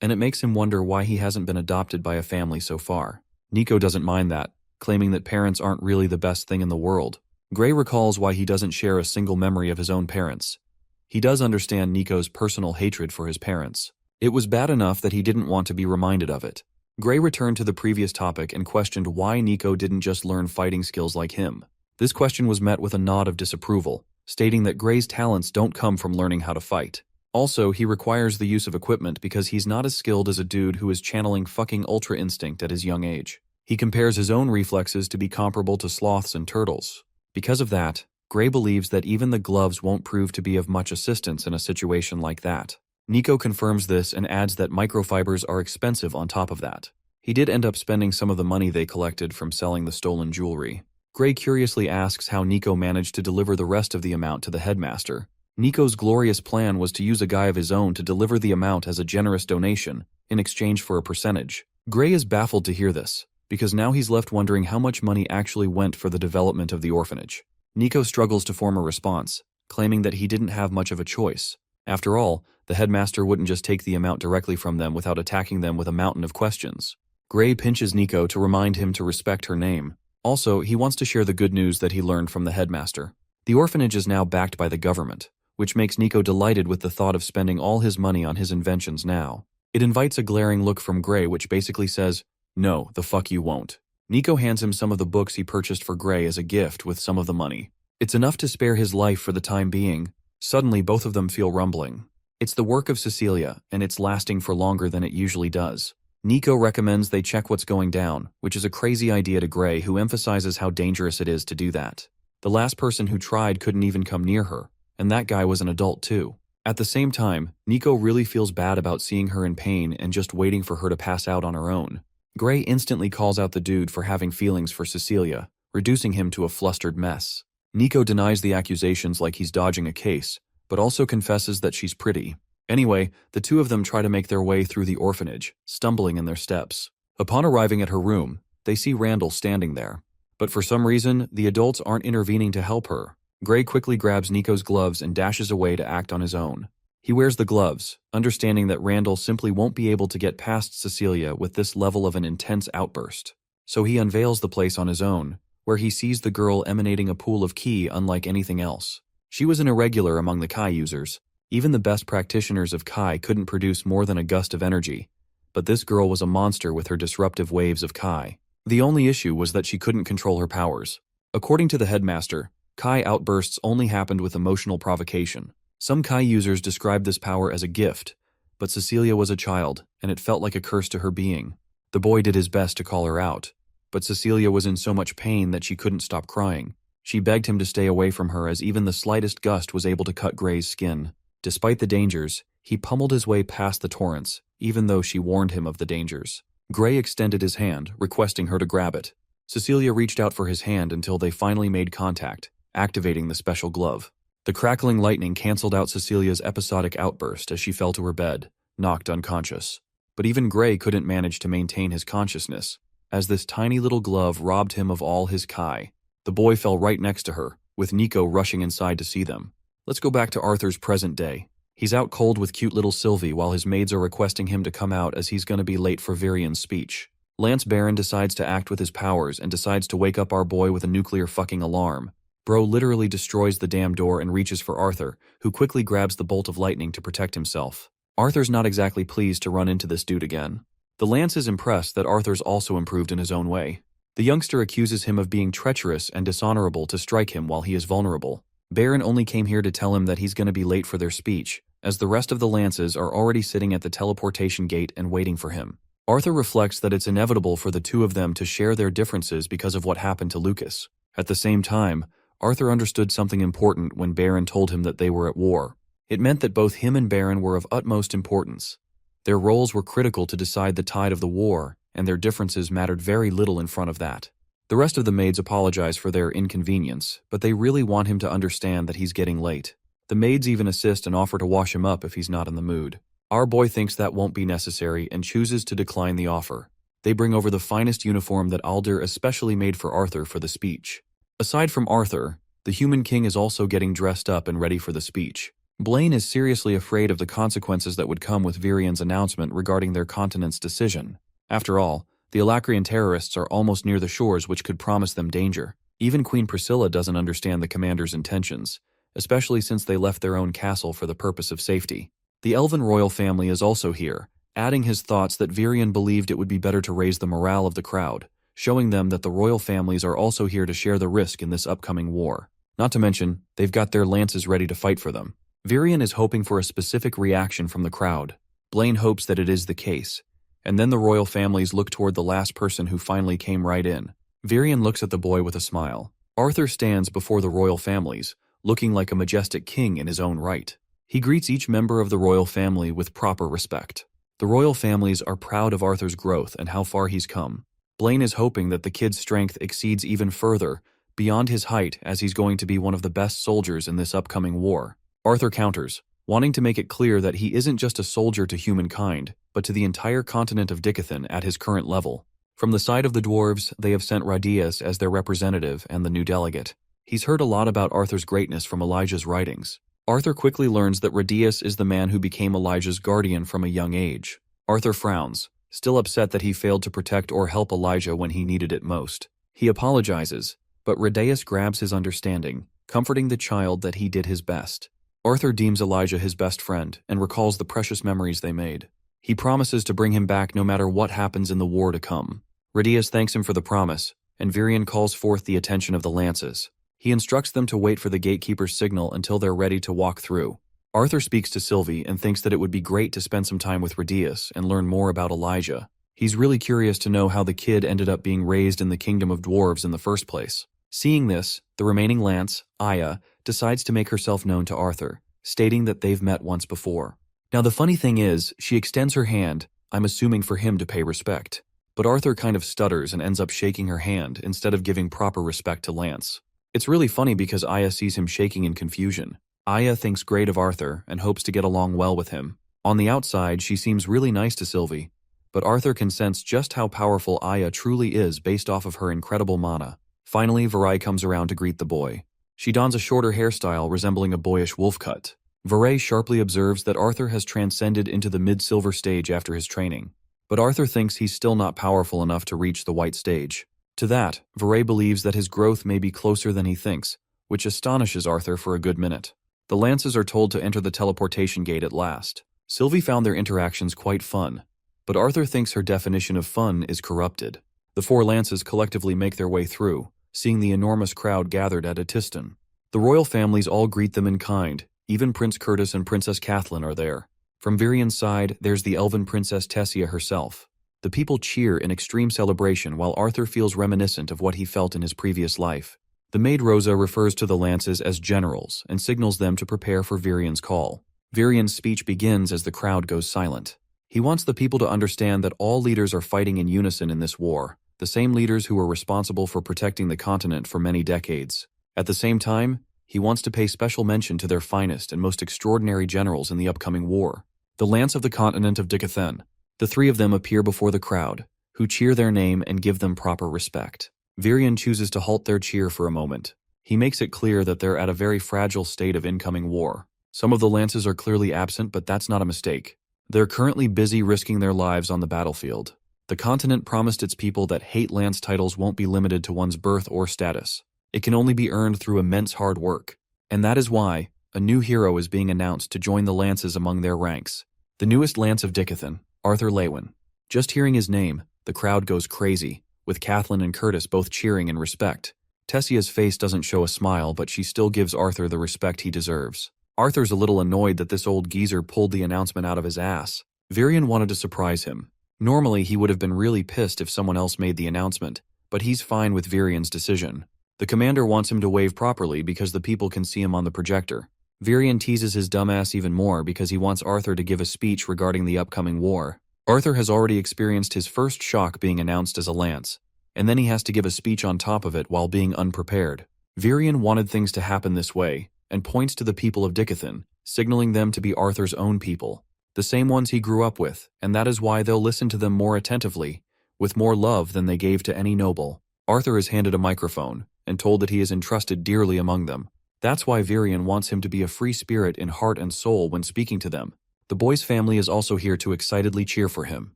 and it makes him wonder why he hasn't been adopted by a family so far. Nico doesn't mind that, claiming that parents aren't really the best thing in the world. Gray recalls why he doesn't share a single memory of his own parents. He does understand Nico's personal hatred for his parents. It was bad enough that he didn't want to be reminded of it. Gray returned to the previous topic and questioned why Nico didn't just learn fighting skills like him. This question was met with a nod of disapproval, stating that Gray's talents don't come from learning how to fight. Also, he requires the use of equipment because he's not as skilled as a dude who is channeling fucking Ultra Instinct at his young age. He compares his own reflexes to be comparable to sloths and turtles. Because of that, Gray believes that even the gloves won't prove to be of much assistance in a situation like that. Nico confirms this and adds that microfibers are expensive on top of that. He did end up spending some of the money they collected from selling the stolen jewelry. Gray curiously asks how Nico managed to deliver the rest of the amount to the headmaster. Nico's glorious plan was to use a guy of his own to deliver the amount as a generous donation, in exchange for a percentage. Gray is baffled to hear this, because now he's left wondering how much money actually went for the development of the orphanage. Nico struggles to form a response, claiming that he didn't have much of a choice. After all, the headmaster wouldn't just take the amount directly from them without attacking them with a mountain of questions. Gray pinches Nico to remind him to respect her name. Also, he wants to share the good news that he learned from the headmaster. The orphanage is now backed by the government, which makes Nico delighted with the thought of spending all his money on his inventions now. It invites a glaring look from Gray which basically says, "No, the fuck you won't." Nico hands him some of the books he purchased for Gray as a gift with some of the money. It's enough to spare his life for the time being. Suddenly, both of them feel rumbling. It's the work of Cecilia, and it's lasting for longer than it usually does. Nico recommends they check what's going down, which is a crazy idea to Gray, who emphasizes how dangerous it is to do that. The last person who tried couldn't even come near her, and that guy was an adult too. At the same time, Nico really feels bad about seeing her in pain and just waiting for her to pass out on her own. Gray instantly calls out the dude for having feelings for Cecilia, reducing him to a flustered mess. Nico denies the accusations like he's dodging a case, but also confesses that she's pretty. Anyway, the two of them try to make their way through the orphanage, stumbling in their steps. Upon arriving at her room, they see Randall standing there. But for some reason, the adults aren't intervening to help her. Gray quickly grabs Nico's gloves and dashes away to act on his own. He wears the gloves, understanding that Randall simply won't be able to get past Cecilia with this level of an intense outburst. So he unveils the place on his own, where he sees the girl emanating a pool of ki unlike anything else. She was an irregular among the Kai users. Even the best practitioners of Kai couldn't produce more than a gust of energy, but this girl was a monster with her disruptive waves of Kai. The only issue was that she couldn't control her powers. According to the headmaster, Kai outbursts only happened with emotional provocation. Some Kai users described this power as a gift, but Cecilia was a child, and it felt like a curse to her being. The boy did his best to call her out, but Cecilia was in so much pain that she couldn't stop crying. She begged him to stay away from her, as even the slightest gust was able to cut Gray's skin. Despite the dangers, he pummeled his way past the torrents, even though she warned him of the dangers. Gray extended his hand, requesting her to grab it. Cecilia reached out for his hand until they finally made contact, activating the special glove. The crackling lightning canceled out Cecilia's episodic outburst as she fell to her bed, knocked unconscious. But even Gray couldn't manage to maintain his consciousness, as this tiny little glove robbed him of all his Kai. The boy fell right next to her, with Nico rushing inside to see them. Let's go back to Arthur's present day. He's out cold with cute little Sylvie while his maids are requesting him to come out as he's gonna be late for Virian's speech. Lance Baron decides to act with his powers and decides to wake up our boy with a nuclear fucking alarm. Bro literally destroys the damn door and reaches for Arthur, who quickly grabs the bolt of lightning to protect himself. Arthur's not exactly pleased to run into this dude again. The Lance is impressed that Arthur's also improved in his own way. The youngster accuses him of being treacherous and dishonorable to strike him while he is vulnerable. Baron only came here to tell him that he's going to be late for their speech, as the rest of the Lances are already sitting at the teleportation gate and waiting for him. Arthur reflects that it's inevitable for the two of them to share their differences because of what happened to Lucas. At the same time, Arthur understood something important when Baron told him that they were at war. It meant that both him and Baron were of utmost importance. Their roles were critical to decide the tide of the war, and their differences mattered very little in front of that. The rest of the maids apologize for their inconvenience, but they really want him to understand that he's getting late. The maids even assist and offer to wash him up if he's not in the mood. Our boy thinks that won't be necessary and chooses to decline the offer. They bring over the finest uniform that Alder especially made for Arthur for the speech. Aside from Arthur, the Human King is also getting dressed up and ready for the speech. Blaine is seriously afraid of the consequences that would come with Virian's announcement regarding their continent's decision. After all, the Alacrian terrorists are almost near the shores, which could promise them danger. Even Queen Priscilla doesn't understand the commander's intentions, especially since they left their own castle for the purpose of safety. The Elven royal family is also here, adding his thoughts that Virian believed it would be better to raise the morale of the crowd, showing them that the royal families are also here to share the risk in this upcoming war. Not to mention, they've got their lances ready to fight for them. Virian is hoping for a specific reaction from the crowd. Blaine hopes that it is the case, and then the royal families look toward the last person who finally came right in. Virian looks at the boy with a smile. Arthur stands before the royal families, looking like a majestic king in his own right. He greets each member of the royal family with proper respect. The royal families are proud of Arthur's growth and how far he's come. Blaine is hoping that the kid's strength exceeds even further, beyond his height, as he's going to be one of the best soldiers in this upcoming war. Arthur counters, wanting to make it clear that he isn't just a soldier to humankind, but to the entire continent of Dicathan at his current level. From the side of the dwarves, they have sent Radius as their representative and the new delegate. He's heard a lot about Arthur's greatness from Elijah's writings. Arthur quickly learns that Radius is the man who became Elijah's guardian from a young age. Arthur frowns, still upset that he failed to protect or help Elijah when he needed it most. He apologizes, but Radius grabs his understanding, comforting the child that he did his best. Arthur deems Elijah his best friend and recalls the precious memories they made. He promises to bring him back no matter what happens in the war to come. Radius thanks him for the promise, and Virion calls forth the attention of the lances. He instructs them to wait for the gatekeeper's signal until they're ready to walk through. Arthur speaks to Sylvie and thinks that it would be great to spend some time with Radius and learn more about Elijah. He's really curious to know how the kid ended up being raised in the kingdom of dwarves in the first place. Seeing this, the remaining lance, Aya, decides to make herself known to Arthur, stating that they've met once before. Now the funny thing is, she extends her hand, I'm assuming for him to pay respect. But Arthur kind of stutters and ends up shaking her hand instead of giving proper respect to Lance. It's really funny because Aya sees him shaking in confusion. Aya thinks great of Arthur and hopes to get along well with him. On the outside, she seems really nice to Sylvie, but Arthur can sense just how powerful Aya truly is based off of her incredible mana. Finally, Varai comes around to greet the boy. She dons a shorter hairstyle resembling a boyish wolf cut. Varai sharply observes that Arthur has transcended into the mid-silver stage after his training, but Arthur thinks he's still not powerful enough to reach the white stage. To that, Varai believes that his growth may be closer than he thinks, which astonishes Arthur for a good minute. The lances are told to enter the teleportation gate at last. Sylvie found their interactions quite fun, but Arthur thinks her definition of fun is corrupted. The four lances collectively make their way through, seeing the enormous crowd gathered at Atiston. The royal families all greet them in kind, even Prince Curtis and Princess Kathleen are there. From Virion's side, there's the elven Princess Tessia herself. The people cheer in extreme celebration while Arthur feels reminiscent of what he felt in his previous life. The maid Rosa refers to the lances as generals and signals them to prepare for Virion's call. Virion's speech begins as the crowd goes silent. He wants the people to understand that all leaders are fighting in unison in this war, the same leaders who were responsible for protecting the continent for many decades. At the same time, he wants to pay special mention to their finest and most extraordinary generals in the upcoming war. The Lance of the continent of Dicathan. The three of them appear before the crowd, who cheer their name and give them proper respect. Virion chooses to halt their cheer for a moment. He makes it clear that they're at a very fragile state of incoming war. Some of the lances are clearly absent, but that's not a mistake. They're currently busy risking their lives on the battlefield. The continent promised its people that hate lance titles won't be limited to one's birth or status. It can only be earned through immense hard work. And that is why a new hero is being announced to join the lances among their ranks. The newest lance of Dicathan, Arthur Lewin. Just hearing his name, the crowd goes crazy, with Kathleen and Curtis both cheering in respect. Tessia's face doesn't show a smile, but she still gives Arthur the respect he deserves. Arthur's a little annoyed that this old geezer pulled the announcement out of his ass. Virion wanted to surprise him. Normally, he would have been really pissed if someone else made the announcement, but he's fine with Virion's decision. The commander wants him to wave properly because the people can see him on the projector. Virion teases his dumbass even more because he wants Arthur to give a speech regarding the upcoming war. Arthur has already experienced his first shock being announced as a lance, and then he has to give a speech on top of it while being unprepared. Virion wanted things to happen this way, and points to the people of Dicathan, signaling them to be Arthur's own people, the same ones he grew up with, and that is why they'll listen to them more attentively, with more love than they gave to any noble. Arthur is handed a microphone, and told that he is entrusted dearly among them. That's why Virion wants him to be a free spirit in heart and soul when speaking to them. The boy's family is also here to excitedly cheer for him.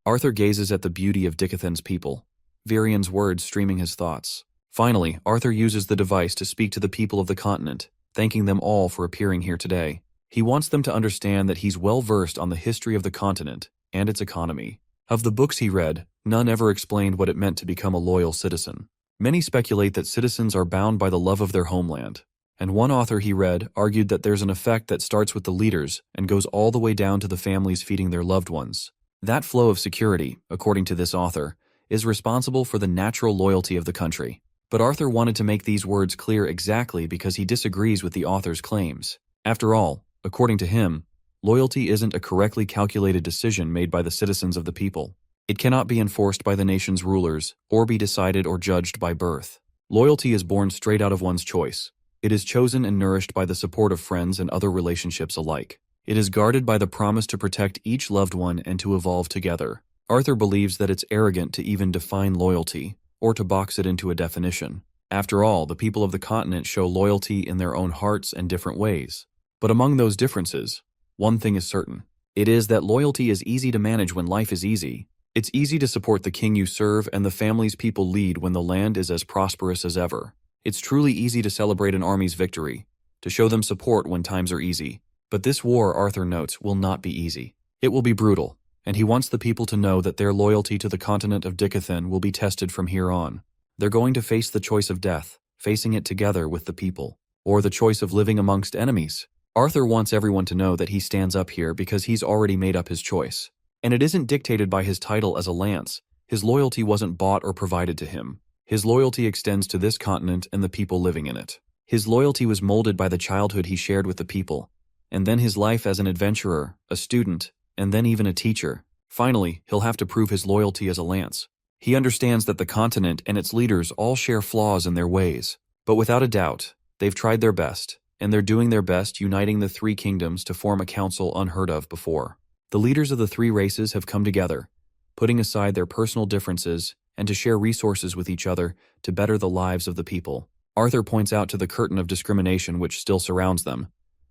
Arthur gazes at the beauty of Dicathan's people, Virion's words streaming his thoughts. Finally, Arthur uses the device to speak to the people of the continent, thanking them all for appearing here today. He wants them to understand that he's well versed on the history of the continent and its economy. Of the books he read, none ever explained what it meant to become a loyal citizen. Many speculate that citizens are bound by the love of their homeland, and one author he read argued that there's an effect that starts with the leaders and goes all the way down to the families feeding their loved ones. That flow of security, according to this author, is responsible for the natural loyalty of the country. But Arthur wanted to make these words clear exactly because he disagrees with the author's claims. After all, according to him, loyalty isn't a correctly calculated decision made by the citizens of the people. It cannot be enforced by the nation's rulers or be decided or judged by birth. Loyalty is born straight out of one's choice. It is chosen and nourished by the support of friends and other relationships alike. It is guarded by the promise to protect each loved one and to evolve together. Arthur believes that it's arrogant to even define loyalty, or to box it into a definition. After all, the people of the continent show loyalty in their own hearts and different ways. But among those differences, one thing is certain. It is that loyalty is easy to manage when life is easy. It's easy to support the king you serve and the families people lead when the land is as prosperous as ever. It's truly easy to celebrate an army's victory, to show them support when times are easy. But this war, Arthur notes, will not be easy. It will be brutal, and he wants the people to know that their loyalty to the continent of Dicathan will be tested from here on. They're going to face the choice of death, facing it together with the people, or the choice of living amongst enemies. Arthur wants everyone to know that he stands up here because he's already made up his choice. And it isn't dictated by his title as a lance. His loyalty wasn't bought or provided to him. His loyalty extends to this continent and the people living in it. His loyalty was molded by the childhood he shared with the people, and then his life as an adventurer, a student, and then even a teacher. Finally, he'll have to prove his loyalty as a lance. He understands that the continent and its leaders all share flaws in their ways, but without a doubt, they've tried their best, and they're doing their best uniting the three kingdoms to form a council unheard of before. The leaders of the three races have come together, putting aside their personal differences and to share resources with each other to better the lives of the people. Arthur points out to the curtain of discrimination which still surrounds them,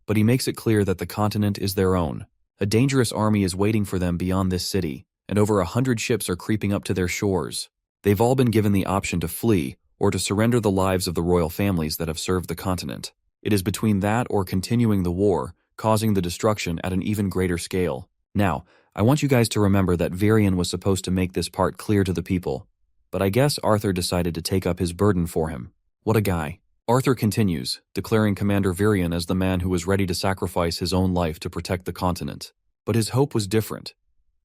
but he makes it clear that the continent is their own. A dangerous army is waiting for them beyond this city, and over 100 ships are creeping up to their shores. They've all been given the option to flee or to surrender the lives of the royal families that have served the continent. It is between that or continuing the war, causing the destruction at an even greater scale. Now, I want you guys to remember that Varian was supposed to make this part clear to the people, but I guess Arthur decided to take up his burden for him. What a guy. Arthur continues, declaring Commander Varian as the man who was ready to sacrifice his own life to protect the continent. But his hope was different.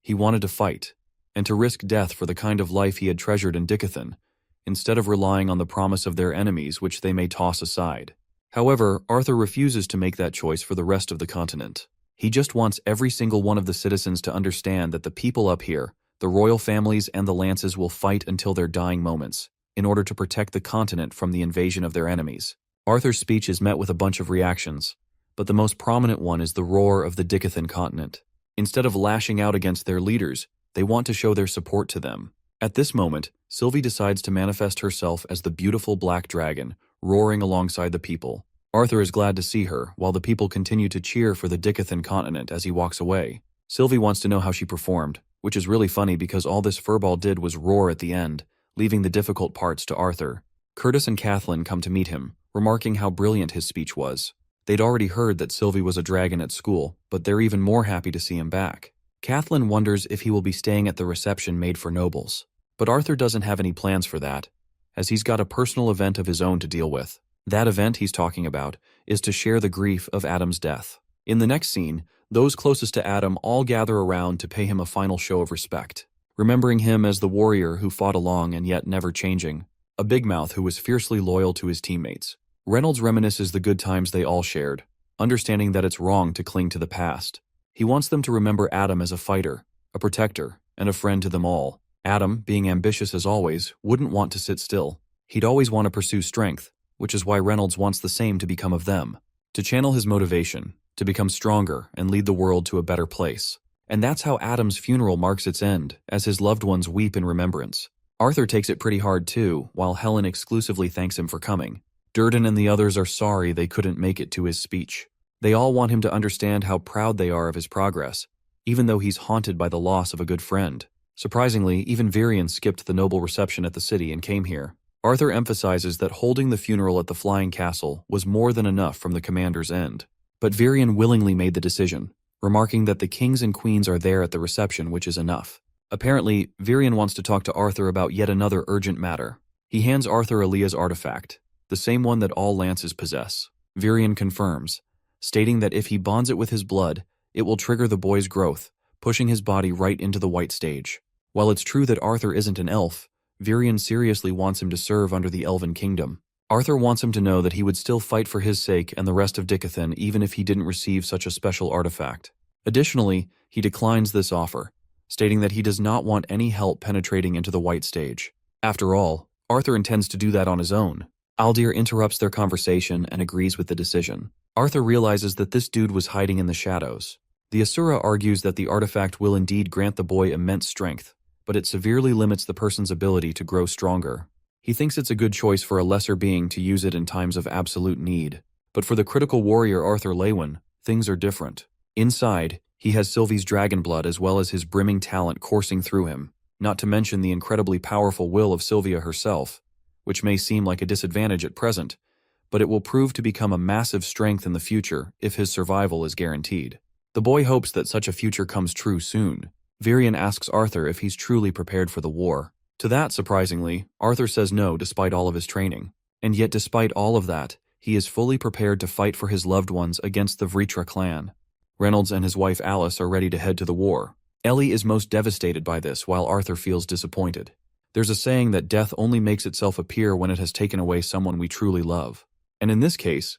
He wanted to fight, and to risk death for the kind of life he had treasured in Dicathan, instead of relying on the promise of their enemies which they may toss aside. However, Arthur refuses to make that choice for the rest of the continent. He just wants every single one of the citizens to understand that the people up here, the royal families and the lances will fight until their dying moments, in order to protect the continent from the invasion of their enemies. Arthur's speech is met with a bunch of reactions, but the most prominent one is the roar of the Dicathan continent. Instead of lashing out against their leaders, they want to show their support to them. At this moment, Sylvie decides to manifest herself as the beautiful black dragon, roaring alongside the people. Arthur is glad to see her, while the people continue to cheer for the Dicathan continent as he walks away. Sylvie wants to know how she performed, which is really funny because all this furball did was roar at the end, leaving the difficult parts to Arthur. Curtis and Kathleen come to meet him, remarking how brilliant his speech was. They'd already heard that Sylvie was a dragon at school, but they're even more happy to see him back. Kathleen wonders if he will be staying at the reception made for nobles. But Arthur doesn't have any plans for that, as he's got a personal event of his own to deal with. That event he's talking about is to share the grief of Adam's death. In the next scene, those closest to Adam all gather around to pay him a final show of respect, remembering him as the warrior who fought along and yet never changing, a big mouth who was fiercely loyal to his teammates. Reynolds reminisces the good times they all shared, understanding that it's wrong to cling to the past. He wants them to remember Adam as a fighter, a protector, and a friend to them all. Adam, being ambitious as always, wouldn't want to sit still. He'd always want to pursue strength, which is why Reynolds wants the same to become of them, to channel his motivation, to become stronger and lead the world to a better place. And that's how Adam's funeral marks its end, as his loved ones weep in remembrance. Arthur takes it pretty hard too, while Helen exclusively thanks him for coming. Durden and the others are sorry they couldn't make it to his speech. They all want him to understand how proud they are of his progress, even though he's haunted by the loss of a good friend. Surprisingly, even Varian skipped the noble reception at the city and came here. Arthur emphasizes that holding the funeral at the Flying Castle was more than enough from the commander's end. But Varian willingly made the decision, remarking that the kings and queens are there at the reception, which is enough. Apparently, Varian wants to talk to Arthur about yet another urgent matter. He hands Arthur Aaliyah's artifact, the same one that all lances possess. Varian confirms, stating that if he bonds it with his blood, it will trigger the boy's growth, pushing his body right into the white stage. While it's true that Arthur isn't an elf, Varian seriously wants him to serve under the Elven Kingdom. Arthur wants him to know that he would still fight for his sake and the rest of Dicathan even if he didn't receive such a special artifact. Additionally, he declines this offer, stating that he does not want any help penetrating into the white stage. After all, Arthur intends to do that on his own. Aldir interrupts their conversation and agrees with the decision. Arthur realizes that this dude was hiding in the shadows. The Asura argues that the artifact will indeed grant the boy immense strength, but it severely limits the person's ability to grow stronger. He thinks it's a good choice for a lesser being to use it in times of absolute need. But for the critical warrior Arthur Lewin, things are different. Inside, he has Sylvie's dragon blood as well as his brimming talent coursing through him, not to mention the incredibly powerful will of Sylvia herself, which may seem like a disadvantage at present, but it will prove to become a massive strength in the future if his survival is guaranteed. The boy hopes that such a future comes true soon. Virian asks Arthur if he's truly prepared for the war. To that, surprisingly, Arthur says no despite all of his training. And yet despite all of that, he is fully prepared to fight for his loved ones against the Vritra clan. Reynolds and his wife Alice are ready to head to the war. Ellie is most devastated by this, while Arthur feels disappointed. There's a saying that death only makes itself appear when it has taken away someone we truly love. And in this case,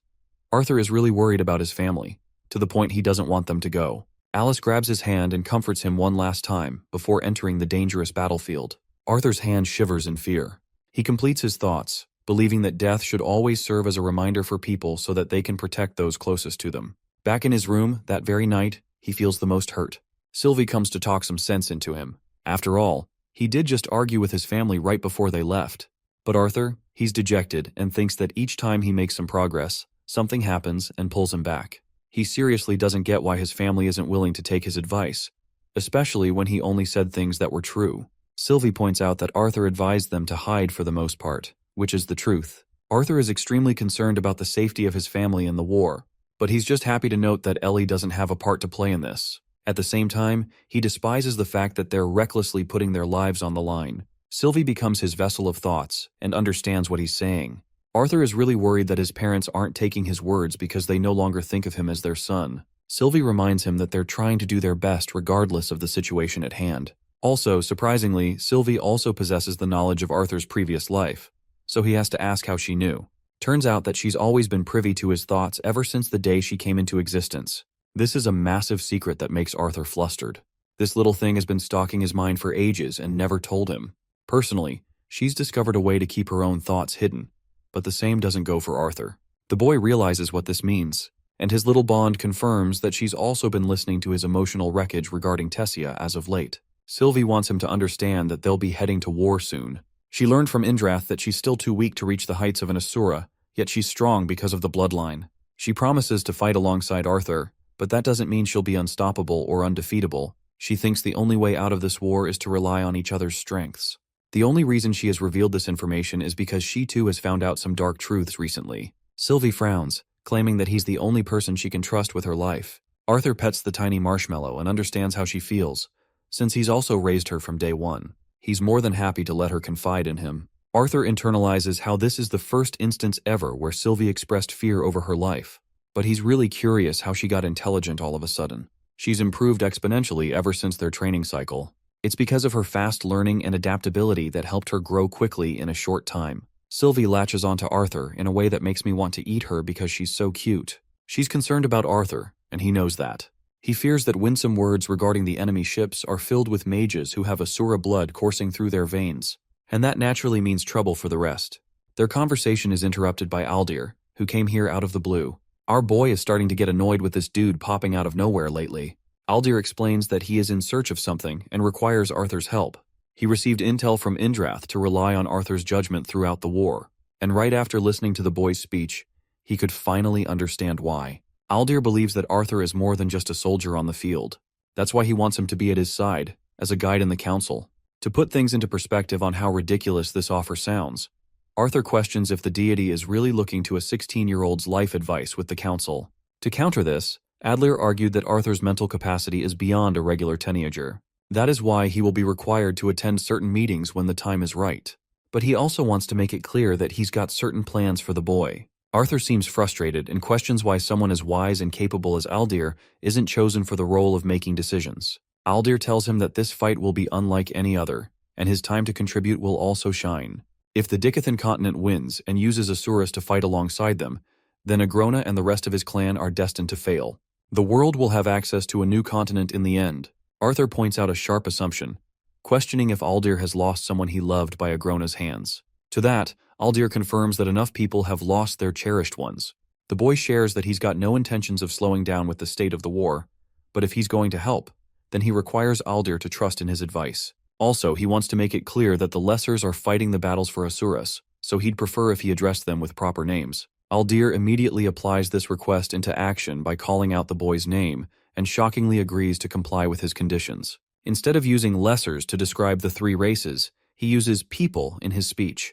Arthur is really worried about his family, to the point he doesn't want them to go. Alice grabs his hand and comforts him one last time before entering the dangerous battlefield. Arthur's hand shivers in fear. He completes his thoughts, believing that death should always serve as a reminder for people so that they can protect those closest to them. Back in his room, that very night, he feels the most hurt. Sylvie comes to talk some sense into him. After all, he did just argue with his family right before they left. But Arthur, he's dejected and thinks that each time he makes some progress, something happens and pulls him back. He seriously doesn't get why his family isn't willing to take his advice, especially when he only said things that were true. Sylvie points out that Arthur advised them to hide for the most part, which is the truth. Arthur is extremely concerned about the safety of his family in the war, but he's just happy to note that Ellie doesn't have a part to play in this. At the same time, he despises the fact that they're recklessly putting their lives on the line. Sylvie becomes his vessel of thoughts and understands what he's saying. Arthur is really worried that his parents aren't taking his words because they no longer think of him as their son. Sylvie reminds him that they're trying to do their best regardless of the situation at hand. Also, surprisingly, Sylvie also possesses the knowledge of Arthur's previous life, so he has to ask how she knew. Turns out that she's always been privy to his thoughts ever since the day she came into existence. This is a massive secret that makes Arthur flustered. This little thing has been stalking his mind for ages and never told him. Personally, she's discovered a way to keep her own thoughts hidden, but the same doesn't go for Arthur. The boy realizes what this means, and his little bond confirms that she's also been listening to his emotional wreckage regarding Tessia as of late. Sylvie wants him to understand that they'll be heading to war soon. She learned from Indrath that she's still too weak to reach the heights of an Asura, yet she's strong because of the bloodline. She promises to fight alongside Arthur, but that doesn't mean she'll be unstoppable or undefeatable. She thinks the only way out of this war is to rely on each other's strengths. The only reason she has revealed this information is because she too has found out some dark truths recently. Sylvie frowns, claiming that he's the only person she can trust with her life. Arthur pets the tiny marshmallow and understands how she feels, since he's also raised her from day one. He's more than happy to let her confide in him. Arthur internalizes how this is the first instance ever where Sylvie expressed fear over her life. But he's really curious how she got intelligent all of a sudden. She's improved exponentially ever since their training cycle. It's because of her fast learning and adaptability that helped her grow quickly in a short time. Sylvie latches onto Arthur in a way that makes me want to eat her because she's so cute. She's concerned about Arthur, and he knows that. He fears that winsome words regarding the enemy ships are filled with mages who have Asura blood coursing through their veins, and that naturally means trouble for the rest. Their conversation is interrupted by Aldir, who came here out of the blue. Our boy is starting to get annoyed with this dude popping out of nowhere lately. Aldir explains that he is in search of something and requires Arthur's help. He received intel from Indrath to rely on Arthur's judgment throughout the war, and right after listening to the boy's speech, he could finally understand why. Aldir believes that Arthur is more than just a soldier on the field. That's why he wants him to be at his side, as a guide in the council. To put things into perspective on how ridiculous this offer sounds, Arthur questions if the deity is really looking to a 16-year-old's life advice with the council. To counter this, Adler argued that Arthur's mental capacity is beyond a regular teenager. That is why he will be required to attend certain meetings when the time is right. But he also wants to make it clear that he's got certain plans for the boy. Arthur seems frustrated and questions why someone as wise and capable as Aldir isn't chosen for the role of making decisions. Aldir tells him that this fight will be unlike any other, and his time to contribute will also shine. If the Dicathan continent wins and uses Asuras to fight alongside them, then Agrona and the rest of his clan are destined to fail. The world will have access to a new continent in the end. Arthur points out a sharp assumption, questioning if Aldir has lost someone he loved by Agrona's hands. To that, Aldir confirms that enough people have lost their cherished ones. The boy shares that he's got no intentions of slowing down with the state of the war, but if he's going to help, then he requires Aldir to trust in his advice. Also, he wants to make it clear that the Lessers are fighting the battles for Asuras, so he'd prefer if he addressed them with proper names. Aldir immediately applies this request into action by calling out the boy's name, and shockingly agrees to comply with his conditions. Instead of using Lessers to describe the three races, he uses people in his speech,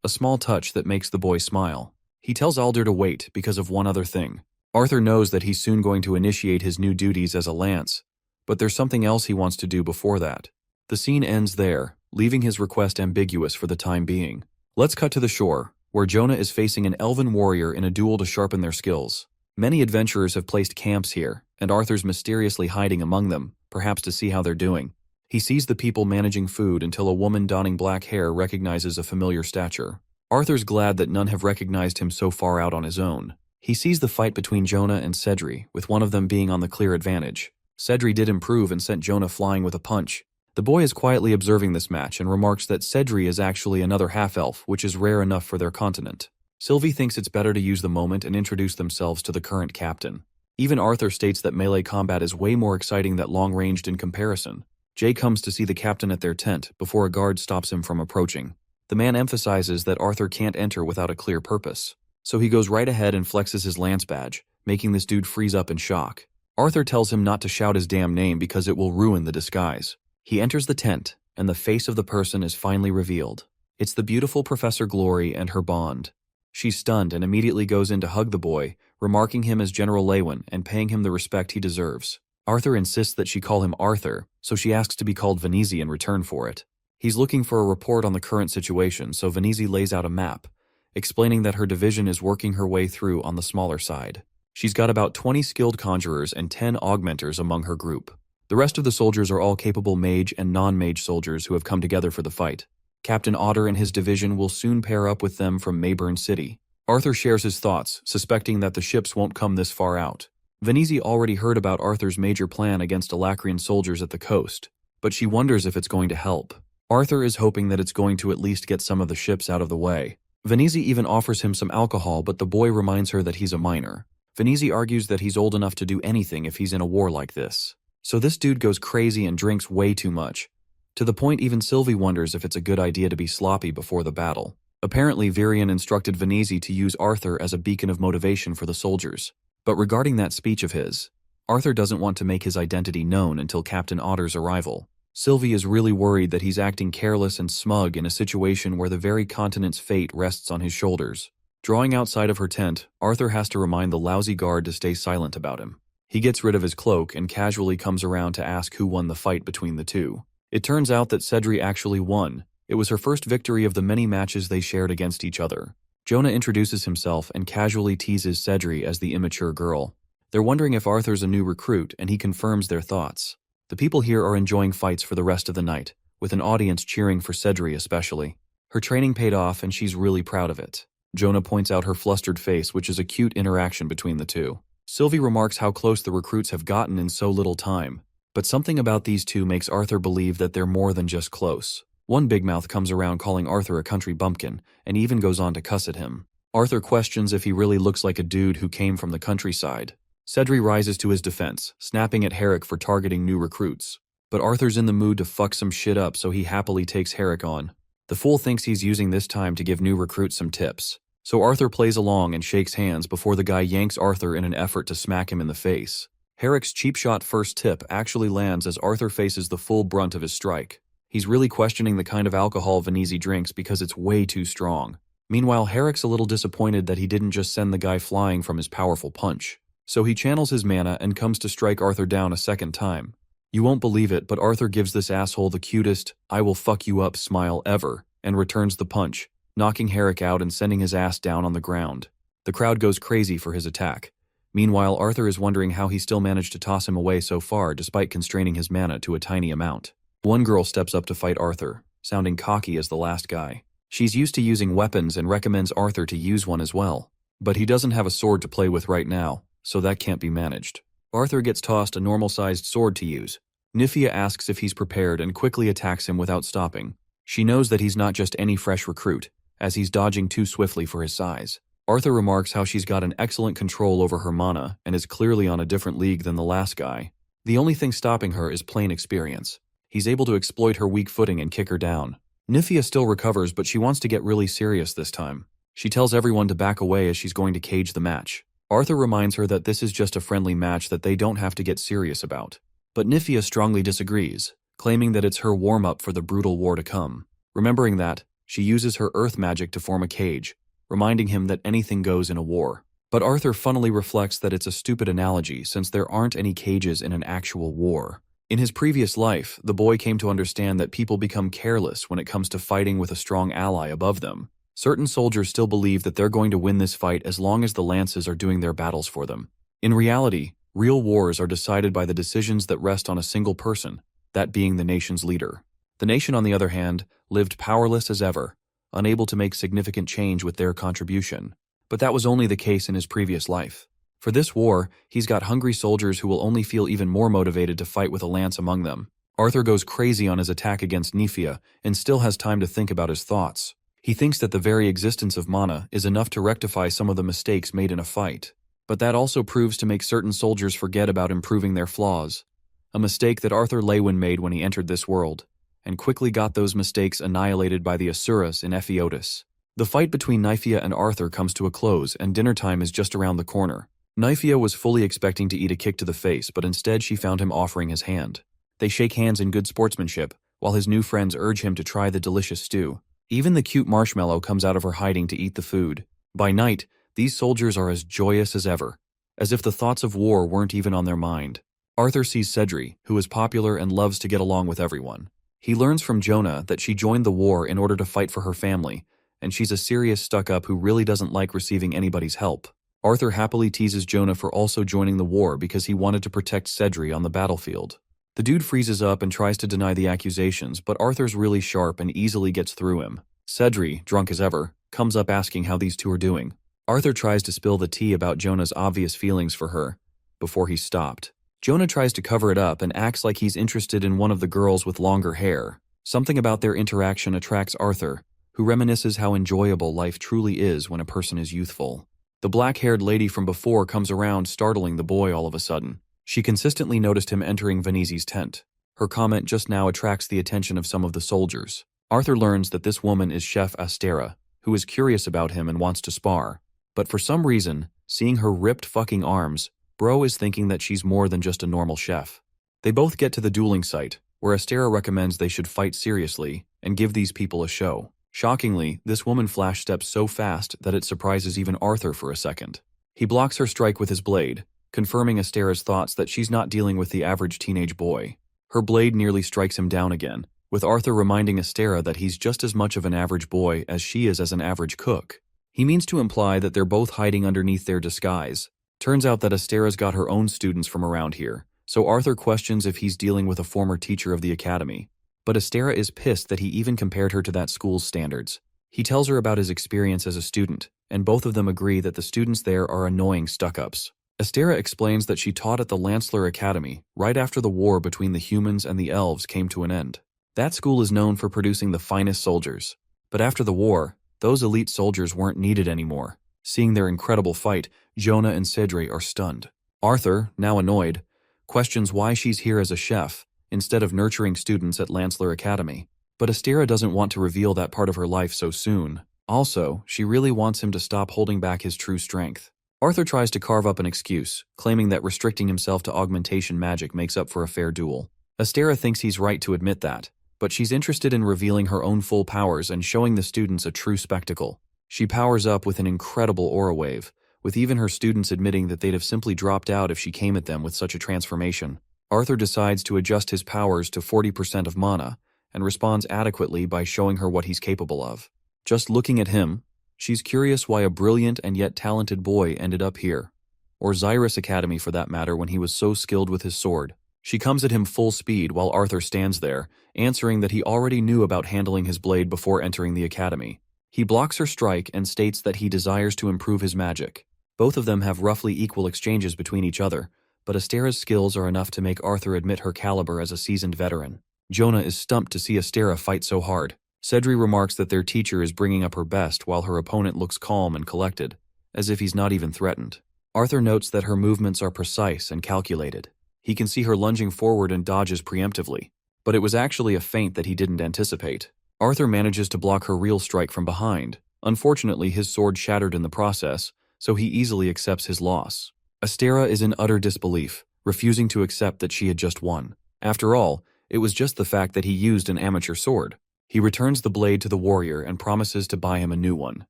a small touch that makes the boy smile. He tells Aldir to wait because of one other thing. Arthur knows that he's soon going to initiate his new duties as a lance, but there's something else he wants to do before that. The scene ends there, leaving his request ambiguous for the time being. Let's cut to the shore, where Jonah is facing an elven warrior in a duel to sharpen their skills. Many adventurers have placed camps here, and Arthur's mysteriously hiding among them, perhaps to see how they're doing. He sees the people managing food until a woman donning black hair recognizes a familiar stature. Arthur's glad that none have recognized him so far out on his own. He sees the fight between Jonah and Cedri, with one of them being on the clear advantage. Cedri did improve and sent Jonah flying with a punch. The boy is quietly observing this match and remarks that Cedri is actually another half-elf, which is rare enough for their continent. Sylvie thinks it's better to use the moment and introduce themselves to the current captain. Even Arthur states that melee combat is way more exciting than long-ranged in comparison. Jay comes to see the captain at their tent before a guard stops him from approaching. The man emphasizes that Arthur can't enter without a clear purpose, so he goes right ahead and flexes his lance badge, making this dude freeze up in shock. Arthur tells him not to shout his damn name because it will ruin the disguise. He enters the tent, and the face of the person is finally revealed. It's the beautiful Professor Glory and her bond. She's stunned and immediately goes in to hug the boy, remarking him as General Lewin and paying him the respect he deserves. Arthur insists that she call him Arthur, so she asks to be called Venezi in return for it. He's looking for a report on the current situation, so Venezi lays out a map, explaining that her division is working her way through on the smaller side. She's got about 20 skilled conjurers and 10 augmenters among her group. The rest of the soldiers are all capable mage and non-mage soldiers who have come together for the fight. Captain Otter and his division will soon pair up with them from Mayburn City. Arthur shares his thoughts, suspecting that the ships won't come this far out. Venezi already heard about Arthur's major plan against Alacrian soldiers at the coast, but she wonders if it's going to help. Arthur is hoping that it's going to at least get some of the ships out of the way. Venezi even offers him some alcohol, but the boy reminds her that he's a minor. Venezi argues that he's old enough to do anything if he's in a war like this. So this dude goes crazy and drinks way too much, to the point even Sylvie wonders if it's a good idea to be sloppy before the battle. Apparently, Virion instructed Venezi to use Arthur as a beacon of motivation for the soldiers. But regarding that speech of his, Arthur doesn't want to make his identity known until Captain Otter's arrival. Sylvie is really worried that he's acting careless and smug in a situation where the very continent's fate rests on his shoulders. Drawing outside of her tent, Arthur has to remind the lousy guard to stay silent about him. He gets rid of his cloak and casually comes around to ask who won the fight between the two. It turns out that Cedri actually won. It was her first victory of the many matches they shared against each other. Jonah introduces himself and casually teases Cedri as the immature girl. They're wondering if Arthur's a new recruit, and he confirms their thoughts. The people here are enjoying fights for the rest of the night, with an audience cheering for Cedri especially. Her training paid off and she's really proud of it. Jonah points out her flustered face, which is a cute interaction between the two. Sylvie remarks how close the recruits have gotten in so little time, but something about these two makes Arthur believe that they're more than just close. One big mouth comes around calling Arthur a country bumpkin, and even goes on to cuss at him. Arthur questions if he really looks like a dude who came from the countryside. Cedri rises to his defense, snapping at Herrick for targeting new recruits. But Arthur's in the mood to fuck some shit up, so he happily takes Herrick on. The fool thinks he's using this time to give new recruits some tips. So Arthur plays along and shakes hands before the guy yanks Arthur in an effort to smack him in the face. Herrick's cheap shot first tip actually lands as Arthur faces the full brunt of his strike. He's really questioning the kind of alcohol Venezi drinks because it's way too strong. Meanwhile, Herrick's a little disappointed that he didn't just send the guy flying from his powerful punch. So he channels his mana and comes to strike Arthur down a second time. You won't believe it, but Arthur gives this asshole the cutest, "I will fuck you up" smile ever, and returns the punch, knocking Herrick out and sending his ass down on the ground. The crowd goes crazy for his attack. Meanwhile, Arthur is wondering how he still managed to toss him away so far despite constraining his mana to a tiny amount. One girl steps up to fight Arthur, sounding cocky as the last guy. She's used to using weapons and recommends Arthur to use one as well. But he doesn't have a sword to play with right now, so that can't be managed. Arthur gets tossed a normal-sized sword to use. Nifia asks if he's prepared and quickly attacks him without stopping. She knows that he's not just any fresh recruit. as he's dodging too swiftly for his size. Arthur remarks how she's got an excellent control over her mana and is clearly on a different league than the last guy. The only thing stopping her is plain experience. He's able to exploit her weak footing and kick her down. Nifia still recovers, but she wants to get really serious this time. She tells everyone to back away as she's going to cage the match. Arthur reminds her that this is just a friendly match that they don't have to get serious about. But Nifia strongly disagrees, claiming that it's her warm-up for the brutal war to come. Remembering that, she uses her earth magic to form a cage, reminding him that anything goes in a war. But Arthur funnily reflects that it's a stupid analogy since there aren't any cages in an actual war. In his previous life, the boy came to understand that people become careless when it comes to fighting with a strong ally above them. Certain soldiers still believe that they're going to win this fight as long as the lances are doing their battles for them. In reality, real wars are decided by the decisions that rest on a single person, that being the nation's leader. The nation, on the other hand, lived powerless as ever, unable to make significant change with their contribution. But that was only the case in his previous life. For this war, he's got hungry soldiers who will only feel even more motivated to fight with a lance among them. Arthur goes crazy on his attack against Nifia and still has time to think about his thoughts. He thinks that the very existence of mana is enough to rectify some of the mistakes made in a fight. But that also proves to make certain soldiers forget about improving their flaws. A mistake that Arthur Lewin made when he entered this world, and quickly got those mistakes annihilated by the Asuras in Epheotis. The fight between Nifia and Arthur comes to a close and dinner time is just around the corner. Nifia was fully expecting to eat a kick to the face, but instead she found him offering his hand. They shake hands in good sportsmanship, while his new friends urge him to try the delicious stew. Even the cute marshmallow comes out of her hiding to eat the food. By night, these soldiers are as joyous as ever, as if the thoughts of war weren't even on their mind. Arthur sees Cedri, who is popular and loves to get along with everyone. He learns from Jonah that she joined the war in order to fight for her family, and she's a serious stuck-up who really doesn't like receiving anybody's help. Arthur happily teases Jonah for also joining the war because he wanted to protect Cedri on the battlefield. The dude freezes up and tries to deny the accusations, but Arthur's really sharp and easily gets through him. Cedri, drunk as ever, comes up asking how these two are doing. Arthur tries to spill the tea about Jonah's obvious feelings for her, before he's stopped. Jonah tries to cover it up and acts like he's interested in one of the girls with longer hair. Something about their interaction attracts Arthur, who reminisces how enjoyable life truly is when a person is youthful. The black-haired lady from before comes around, startling the boy all of a sudden. She consistently noticed him entering Venizi's tent. Her comment just now attracts the attention of some of the soldiers. Arthur learns that this woman is Chef Astera, who is curious about him and wants to spar. But for some reason, seeing her ripped fucking arms, Bro is thinking that she's more than just a normal chef. They both get to the dueling site, where Astera recommends they should fight seriously and give these people a show. Shockingly, this woman flash steps so fast that it surprises even Arthur for a second. He blocks her strike with his blade, confirming Astera's thoughts that she's not dealing with the average teenage boy. Her blade nearly strikes him down again, with Arthur reminding Astera that he's just as much of an average boy as she is as an average cook. He means to imply that they're both hiding underneath their disguise. Turns out that Astera's got her own students from around here, so Arthur questions if he's dealing with a former teacher of the academy. But Astera is pissed that he even compared her to that school's standards. He tells her about his experience as a student, and both of them agree that the students there are annoying stuck-ups. Astera explains that she taught at the Lancellor Academy right after the war between the humans and the elves came to an end. That school is known for producing the finest soldiers. But after the war, those elite soldiers weren't needed anymore. Seeing their incredible fight, Jonah and Cedri are stunned. Arthur, now annoyed, questions why she's here as a chef instead of nurturing students at Lancellor Academy. But Astera doesn't want to reveal that part of her life so soon. Also, she really wants him to stop holding back his true strength. Arthur tries to carve up an excuse, claiming that restricting himself to augmentation magic makes up for a fair duel. Astera thinks he's right to admit that, but she's interested in revealing her own full powers and showing the students a true spectacle. She powers up with an incredible aura wave, with even her students admitting that they'd have simply dropped out if she came at them with such a transformation. Arthur decides to adjust his powers to 40% of mana, and responds adequately by showing her what he's capable of. Just looking at him, she's curious why a brilliant and yet talented boy ended up here, or Xyrus Academy for that matter when he was so skilled with his sword. She comes at him full speed while Arthur stands there, answering that he already knew about handling his blade before entering the academy. He blocks her strike and states that he desires to improve his magic. Both of them have roughly equal exchanges between each other, but Astera's skills are enough to make Arthur admit her caliber as a seasoned veteran. Jonah is stumped to see Astera fight so hard. Cedri remarks that their teacher is bringing up her best while her opponent looks calm and collected, as if he's not even threatened. Arthur notes that her movements are precise and calculated. He can see her lunging forward and dodges preemptively, but it was actually a feint that he didn't anticipate. Arthur manages to block her real strike from behind. Unfortunately, his sword shattered in the process, so he easily accepts his loss. Astera is in utter disbelief, refusing to accept that she had just won. After all, it was just the fact that he used an amateur sword. He returns the blade to the warrior and promises to buy him a new one.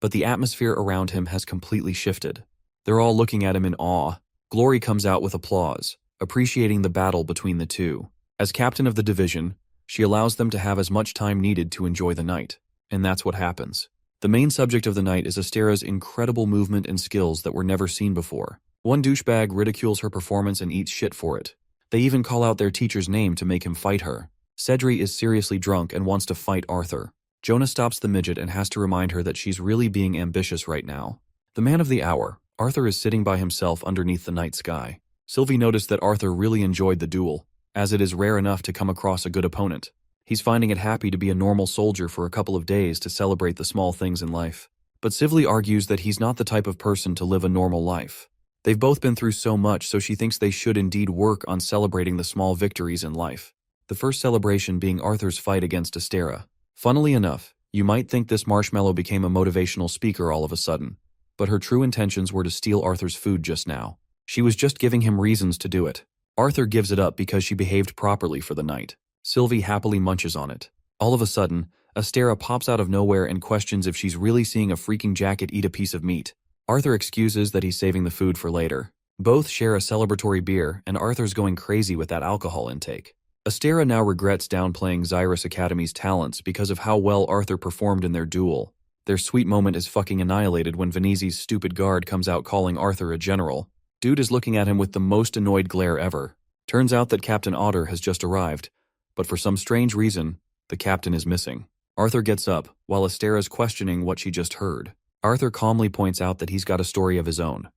But the atmosphere around him has completely shifted. They're all looking at him in awe. Glory comes out with applause, appreciating the battle between the two. As captain of the division, she allows them to have as much time needed to enjoy the night. And that's what happens. The main subject of the night is Astera's incredible movement and skills that were never seen before. One douchebag ridicules her performance and eats shit for it. They even call out their teacher's name to make him fight her. Cedri is seriously drunk and wants to fight Arthur. Jonah stops the midget and has to remind her that she's really being ambitious right now. The man of the hour, Arthur, is sitting by himself underneath the night sky. Sylvie noticed that Arthur really enjoyed the duel, as it is rare enough to come across a good opponent. He's finding it happy to be a normal soldier for a couple of days to celebrate the small things in life. But Sylvie argues that he's not the type of person to live a normal life. They've both been through so much, so she thinks they should indeed work on celebrating the small victories in life. The first celebration being Arthur's fight against Astera. Funnily enough, you might think this marshmallow became a motivational speaker all of a sudden, but her true intentions were to steal Arthur's food just now. She was just giving him reasons to do it. Arthur gives it up because she behaved properly for the night. Sylvie happily munches on it. All of a sudden, Astera pops out of nowhere and questions if she's really seeing a freaking jacket eat a piece of meat. Arthur excuses that he's saving the food for later. Both share a celebratory beer, and Arthur's going crazy with that alcohol intake. Astera now regrets downplaying Xyrus Academy's talents because of how well Arthur performed in their duel. Their sweet moment is fucking annihilated when Venizi's stupid guard comes out calling Arthur a general. Dude is looking at him with the most annoyed glare ever. Turns out that Captain Otter has just arrived, but for some strange reason, the captain is missing. Arthur gets up, while Astera's questioning what she just heard. Arthur calmly points out that he's got a story of his own.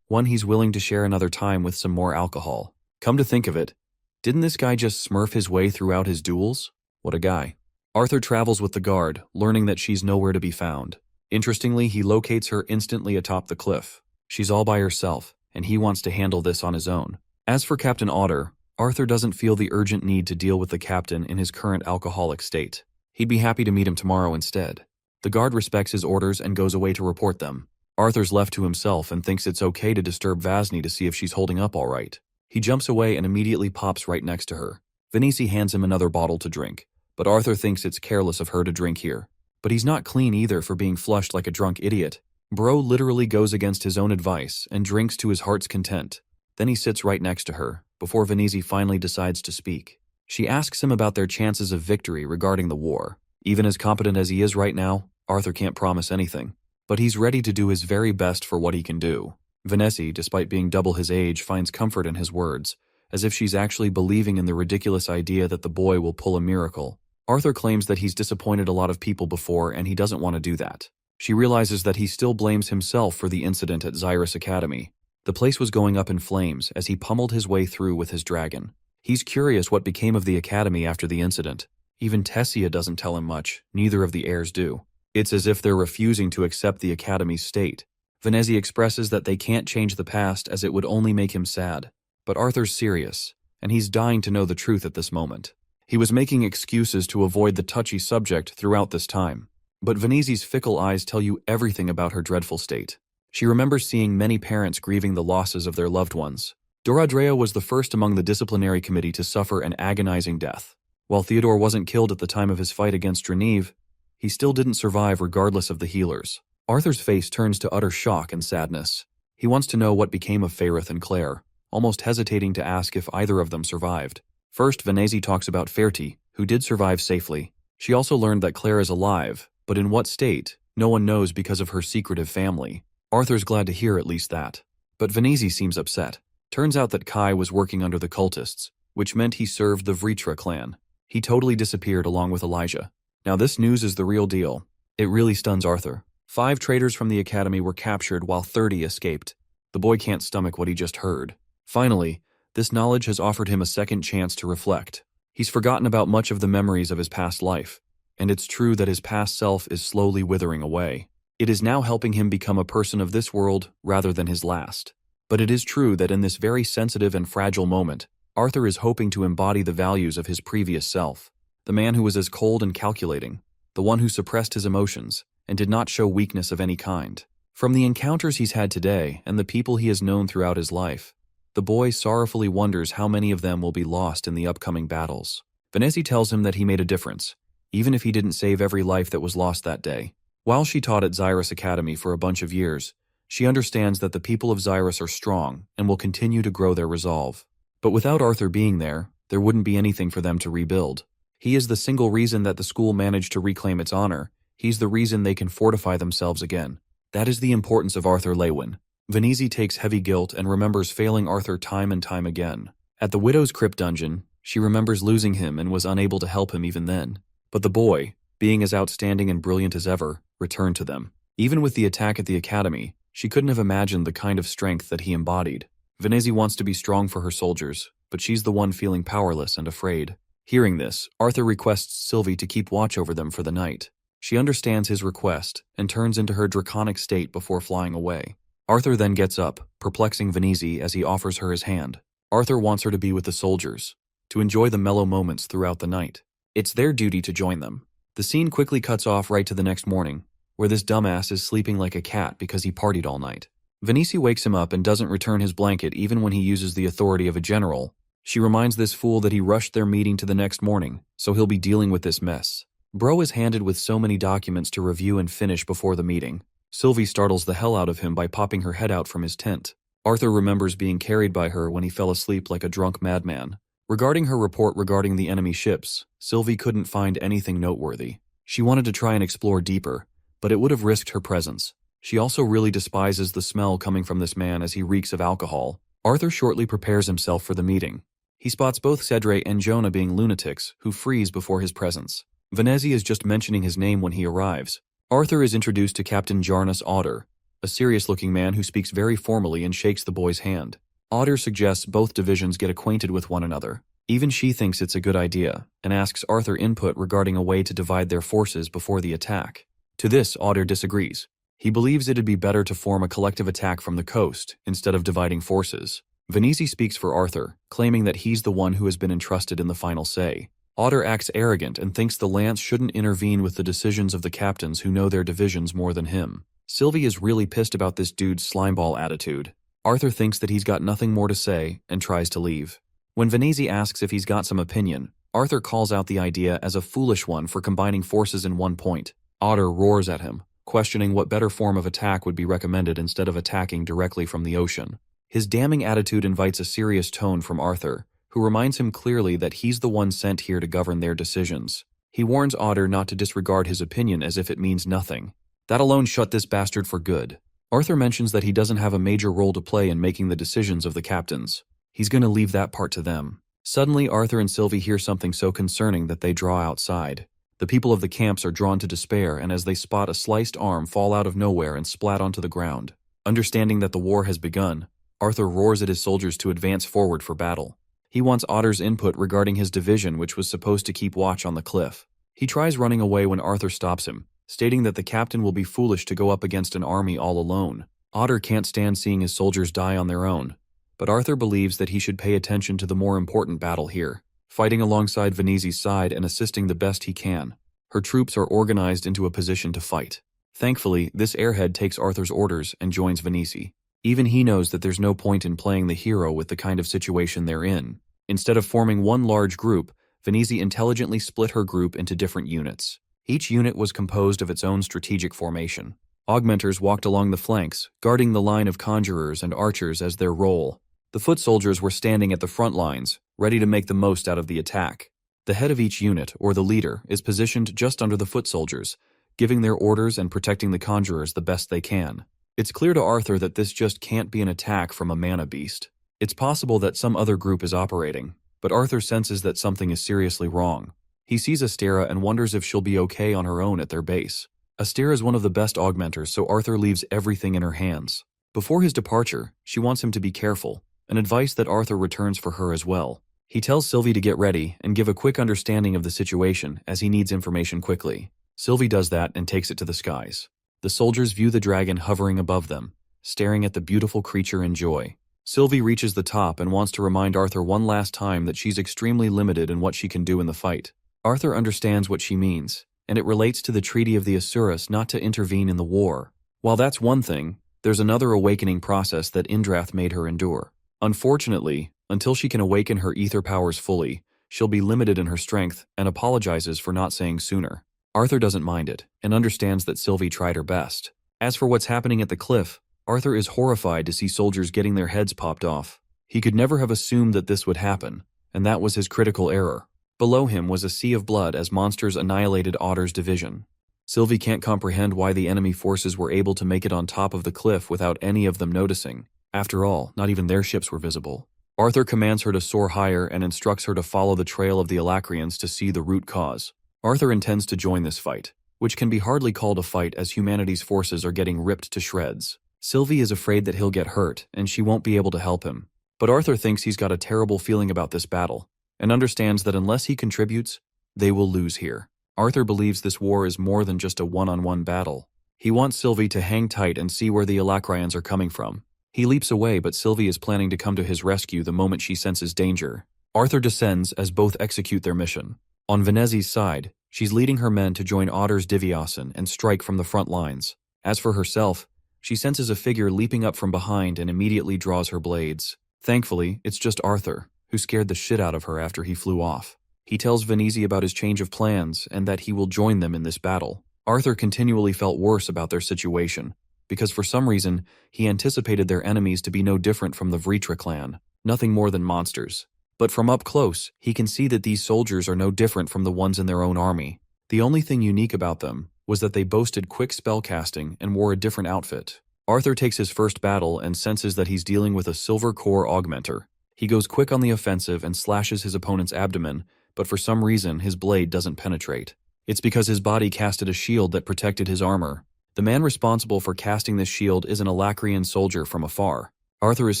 One he's willing to share another time with some more alcohol. Come to think of it, didn't this guy just smurf his way throughout his duels? What a guy. Arthur travels with the guard, learning that she's nowhere to be found. Interestingly, he locates her instantly atop the cliff. She's all by herself, and he wants to handle this on his own. As for Captain Otter, Arthur doesn't feel the urgent need to deal with the captain in his current alcoholic state. He'd be happy to meet him tomorrow instead. The guard respects his orders and goes away to report them. Arthur's left to himself and thinks it's okay to disturb Vasni to see if she's holding up all right. He jumps away and immediately pops right next to her. Venizi hands him another bottle to drink, but Arthur thinks it's careless of her to drink here. But he's not clean either for being flushed like a drunk idiot. Bro literally goes against his own advice and drinks to his heart's content. Then he sits right next to her, before Venizi finally decides to speak. She asks him about their chances of victory regarding the war. Even as competent as he is right now, Arthur can't promise anything. But he's ready to do his very best for what he can do. Vanessa, despite being double his age, finds comfort in his words, as if she's actually believing in the ridiculous idea that the boy will pull a miracle. Arthur claims that he's disappointed a lot of people before and he doesn't want to do that. She realizes that he still blames himself for the incident at Xyrus Academy. The place was going up in flames as he pummeled his way through with his dragon. He's curious what became of the academy after the incident. Even Tessia doesn't tell him much, neither of the heirs do. It's as if they're refusing to accept the academy's state. Venezi expresses that they can't change the past as it would only make him sad. But Arthur's serious, and he's dying to know the truth at this moment. He was making excuses to avoid the touchy subject throughout this time. But Venezi's fickle eyes tell you everything about her dreadful state. She remembers seeing many parents grieving the losses of their loved ones. Doradrea was the first among the disciplinary committee to suffer an agonizing death. While Theodore wasn't killed at the time of his fight against Drenive, he still didn't survive regardless of the healers. Arthur's face turns to utter shock and sadness. He wants to know what became of Fairith and Claire, almost hesitating to ask if either of them survived. First, Venezi talks about Ferti, who did survive safely. She also learned that Claire is alive, but in what state, no one knows because of her secretive family. Arthur's glad to hear at least that. But Venezi seems upset. Turns out that Kai was working under the cultists, which meant he served the Vritra clan. He totally disappeared along with Elijah. Now this news is the real deal. It really stuns Arthur. 5 traitors from the academy were captured while 30 escaped. The boy can't stomach what he just heard. Finally, this knowledge has offered him a second chance to reflect. He's forgotten about much of the memories of his past life. and it's true that his past self is slowly withering away. It is now helping him become a person of this world rather than his last. But it is true that in this very sensitive and fragile moment, Arthur is hoping to embody the values of his previous self. The man who was as cold and calculating, the one who suppressed his emotions, and did not show weakness of any kind. From the encounters he's had today and the people he has known throughout his life, the boy sorrowfully wonders how many of them will be lost in the upcoming battles. Vanessa tells him that he made a difference, even if he didn't save every life that was lost that day. While she taught at Xyrus Academy for a bunch of years, she understands that the people of Xyrus are strong and will continue to grow their resolve. But without Arthur being there wouldn't be anything for them to rebuild. He is the single reason that the school managed to reclaim its honor. He's the reason they can fortify themselves again. That is the importance of Arthur Lewin. Vanessa takes heavy guilt and remembers failing Arthur time and time again. At the Widow's Crypt dungeon, she remembers losing him and was unable to help him even then. But the boy, being as outstanding and brilliant as ever, returned to them. Even with the attack at the academy, she couldn't have imagined the kind of strength that he embodied. Vanessa wants to be strong for her soldiers, but she's the one feeling powerless and afraid. Hearing this, Arthur requests Sylvie to keep watch over them for the night. She understands his request and turns into her draconic state before flying away. Arthur then gets up, perplexing Vanessa as he offers her his hand. Arthur wants her to be with the soldiers, to enjoy the mellow moments throughout the night. It's their duty to join them. The scene quickly cuts off right to the next morning, where this dumbass is sleeping like a cat because he partied all night. Vanessa wakes him up and doesn't return his blanket even when he uses the authority of a general. She reminds this fool that he rushed their meeting to the next morning, so he'll be dealing with this mess. Bro is handed with so many documents to review and finish before the meeting. Sylvie startles the hell out of him by popping her head out from his tent. Arthur remembers being carried by her when he fell asleep like a drunk madman. Regarding her report regarding the enemy ships, Sylvie couldn't find anything noteworthy. She wanted to try and explore deeper, but it would have risked her presence. She also really despises the smell coming from this man as he reeks of alcohol. Arthur shortly prepares himself for the meeting. He spots both Cedre and Jonah being lunatics who freeze before his presence. Vanessa is just mentioning his name when he arrives. Arthur is introduced to Captain Jarnus Otter, a serious-looking man who speaks very formally and shakes the boy's hand. Otter suggests both divisions get acquainted with one another. Even she thinks it's a good idea, and asks Arthur input regarding a way to divide their forces before the attack. To this, Otter disagrees. He believes it'd be better to form a collective attack from the coast, instead of dividing forces. Vanessa speaks for Arthur, claiming that he's the one who has been entrusted in the final say. Otter acts arrogant and thinks the Lance shouldn't intervene with the decisions of the captains who know their divisions more than him. Sylvie is really pissed about this dude's slimeball attitude. Arthur thinks that he's got nothing more to say and tries to leave. When Vanessa asks if he's got some opinion, Arthur calls out the idea as a foolish one for combining forces in one point. Otter roars at him, questioning what better form of attack would be recommended instead of attacking directly from the ocean. His damning attitude invites a serious tone from Arthur, who reminds him clearly that he's the one sent here to govern their decisions. He warns Otter not to disregard his opinion as if it means nothing. That alone shut this bastard for good. Arthur mentions that he doesn't have a major role to play in making the decisions of the captains. He's going to leave that part to them. Suddenly, Arthur and Sylvie hear something so concerning that they draw outside. The people of the camps are drawn to despair, and as they spot a sliced arm fall out of nowhere and splat onto the ground. Understanding that the war has begun, Arthur roars at his soldiers to advance forward for battle. He wants Otter's input regarding his division, which was supposed to keep watch on the cliff. He tries running away when Arthur stops him, stating that the captain will be foolish to go up against an army all alone. Otter can't stand seeing his soldiers die on their own, but Arthur believes that he should pay attention to the more important battle here, fighting alongside Vanessa's side and assisting the best he can. Her troops are organized into a position to fight. Thankfully, this airhead takes Arthur's orders and joins Vanessa. Even he knows that there's no point in playing the hero with the kind of situation they're in. Instead of forming one large group, Vanessa intelligently split her group into different units. Each unit was composed of its own strategic formation. Augmenters walked along the flanks, guarding the line of conjurers and archers as their role. The foot soldiers were standing at the front lines, ready to make the most out of the attack. The head of each unit, or the leader, is positioned just under the foot soldiers, giving their orders and protecting the conjurers the best they can. It's clear to Arthur that this just can't be an attack from a mana beast. It's possible that some other group is operating, but Arthur senses that something is seriously wrong. He sees Astera and wonders if she'll be okay on her own at their base. Astera is one of the best augmenters, so Arthur leaves everything in her hands. Before his departure, she wants him to be careful, an advice that Arthur returns for her as well. He tells Sylvie to get ready and give a quick understanding of the situation as he needs information quickly. Sylvie does that and takes it to the skies. The soldiers view the dragon hovering above them, staring at the beautiful creature in joy. Sylvie reaches the top and wants to remind Arthur one last time that she's extremely limited in what she can do in the fight. Arthur understands what she means, and it relates to the Treaty of the Asuras not to intervene in the war. While that's one thing, there's another awakening process that Indrath made her endure. Unfortunately, until she can awaken her ether powers fully, she'll be limited in her strength and apologizes for not saying sooner. Arthur doesn't mind it, and understands that Sylvie tried her best. As for what's happening at the cliff, Arthur is horrified to see soldiers getting their heads popped off. He could never have assumed that this would happen, and that was his critical error. Below him was a sea of blood as monsters annihilated Otter's division. Sylvie can't comprehend why the enemy forces were able to make it on top of the cliff without any of them noticing. After all, not even their ships were visible. Arthur commands her to soar higher and instructs her to follow the trail of the Alacrians to see the root cause. Arthur intends to join this fight, which can be hardly called a fight as humanity's forces are getting ripped to shreds. Sylvie is afraid that he'll get hurt and she won't be able to help him. But Arthur thinks he's got a terrible feeling about this battle, and understands that unless he contributes, they will lose here. Arthur believes this war is more than just a one-on-one battle. He wants Sylvie to hang tight and see where the Alacrians are coming from. He leaps away, but Sylvie is planning to come to his rescue the moment she senses danger. Arthur descends as both execute their mission. On Venezi's side, she's leading her men to join Otter's Divyasan and strike from the front lines. As for herself, she senses a figure leaping up from behind and immediately draws her blades. Thankfully, it's just Arthur, who scared the shit out of her after he flew off. He tells Venezi about his change of plans and that he will join them in this battle. Arthur continually felt worse about their situation, because for some reason, he anticipated their enemies to be no different from the Vritra clan, nothing more than monsters. But from up close, he can see that these soldiers are no different from the ones in their own army. The only thing unique about them was that they boasted quick spellcasting and wore a different outfit. Arthur takes his first battle and senses that he's dealing with a silver core augmenter. He goes quick on the offensive and slashes his opponent's abdomen, but for some reason his blade doesn't penetrate. It's because his body casted a shield that protected his armor. The man responsible for casting this shield is an Alacrian soldier from afar. Arthur is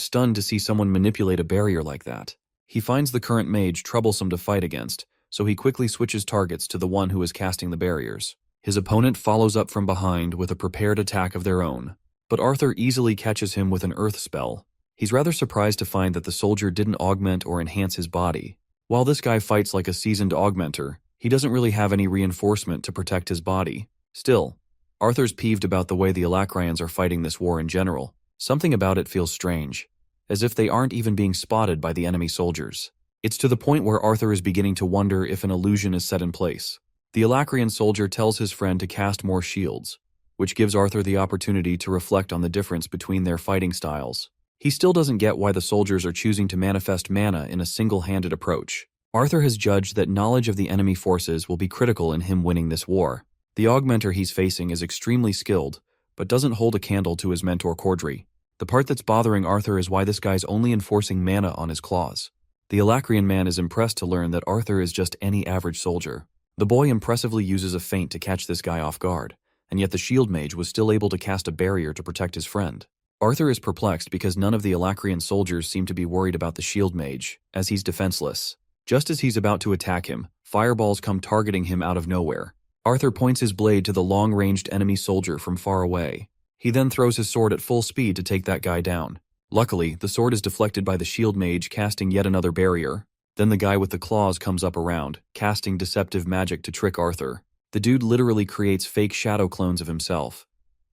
stunned to see someone manipulate a barrier like that. He finds the current mage troublesome to fight against, so he quickly switches targets to the one who is casting the barriers. His opponent follows up from behind with a prepared attack of their own, but Arthur easily catches him with an earth spell. He's rather surprised to find that the soldier didn't augment or enhance his body. While this guy fights like a seasoned augmenter, he doesn't really have any reinforcement to protect his body. Still, Arthur's peeved about the way the Alacrians are fighting this war in general. Something about it feels strange, as if they aren't even being spotted by the enemy soldiers. It's to the point where Arthur is beginning to wonder if an illusion is set in place. The Alacrian soldier tells his friend to cast more shields, which gives Arthur the opportunity to reflect on the difference between their fighting styles. He still doesn't get why the soldiers are choosing to manifest mana in a single-handed approach. Arthur has judged that knowledge of the enemy forces will be critical in him winning this war. The augmenter he's facing is extremely skilled, but doesn't hold a candle to his mentor Cordry. The part that's bothering Arthur is why this guy's only enforcing mana on his claws. The Alacrian man is impressed to learn that Arthur is just any average soldier. The boy impressively uses a feint to catch this guy off guard, and yet the shield mage was still able to cast a barrier to protect his friend. Arthur is perplexed because none of the Alacrian soldiers seem to be worried about the shield mage, as he's defenseless. Just as he's about to attack him, fireballs come targeting him out of nowhere. Arthur points his blade to the long-ranged enemy soldier from far away. He then throws his sword at full speed to take that guy down. Luckily, the sword is deflected by the shield mage casting yet another barrier. Then the guy with the claws comes up around, casting deceptive magic to trick Arthur. The dude literally creates fake shadow clones of himself.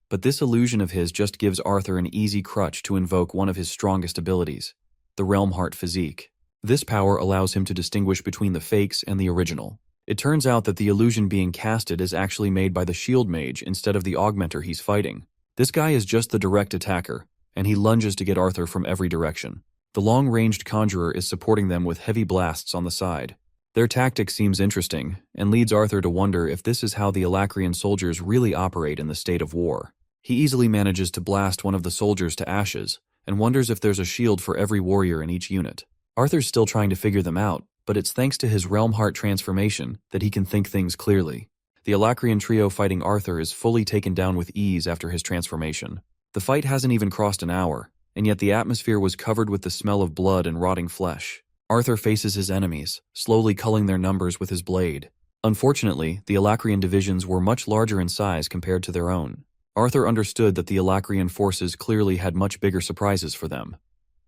But this illusion of his just gives Arthur an easy crutch to invoke one of his strongest abilities, the Realm Heart Physique. This power allows him to distinguish between the fakes and the original. It turns out that the illusion being casted is actually made by the shield mage instead of the augmenter he's fighting. This guy is just the direct attacker, and he lunges to get Arthur from every direction. The long-ranged conjurer is supporting them with heavy blasts on the side. Their tactic seems interesting, and leads Arthur to wonder if this is how the Alacrian soldiers really operate in the state of war. He easily manages to blast one of the soldiers to ashes, and wonders if there's a shield for every warrior in each unit. Arthur's still trying to figure them out, but it's thanks to his Realm Heart transformation that he can think things clearly. The Alacrian trio fighting Arthur is fully taken down with ease after his transformation. The fight hasn't even crossed an hour, and yet the atmosphere was covered with the smell of blood and rotting flesh. Arthur faces his enemies, slowly culling their numbers with his blade. Unfortunately, the Alacrian divisions were much larger in size compared to their own. Arthur understood that the Alacrian forces clearly had much bigger surprises for them.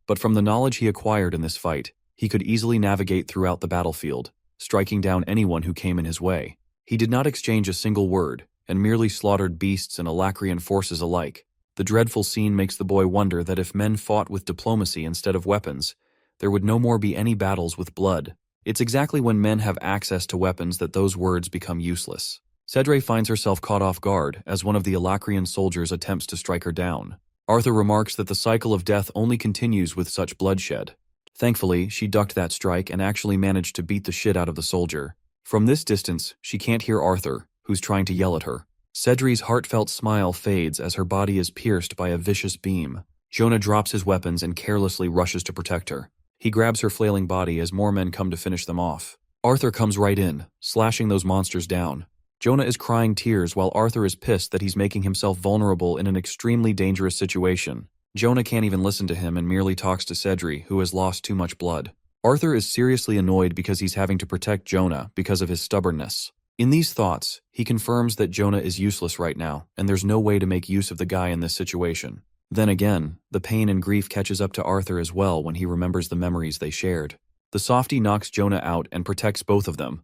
But from the knowledge he acquired in this fight, he could easily navigate throughout the battlefield, striking down anyone who came in his way. He did not exchange a single word, and merely slaughtered beasts and Alacrian forces alike. The dreadful scene makes the boy wonder that if men fought with diplomacy instead of weapons, there would no more be any battles with blood. It's exactly when men have access to weapons that those words become useless. Cedre finds herself caught off guard as one of the Alacrian soldiers attempts to strike her down. Arthur remarks that the cycle of death only continues with such bloodshed. Thankfully, she ducked that strike and actually managed to beat the shit out of the soldier. From this distance, she can't hear Arthur, who's trying to yell at her. Cedri's heartfelt smile fades as her body is pierced by a vicious beam. Jonah drops his weapons and carelessly rushes to protect her. He grabs her flailing body as more men come to finish them off. Arthur comes right in, slashing those monsters down. Jonah is crying tears while Arthur is pissed that he's making himself vulnerable in an extremely dangerous situation. Jonah can't even listen to him and merely talks to Cedri, who has lost too much blood. Arthur is seriously annoyed because he's having to protect Jonah because of his stubbornness. In these thoughts, he confirms that Jonah is useless right now, and there's no way to make use of the guy in this situation. Then again, the pain and grief catches up to Arthur as well when he remembers the memories they shared. The softy knocks Jonah out and protects both of them,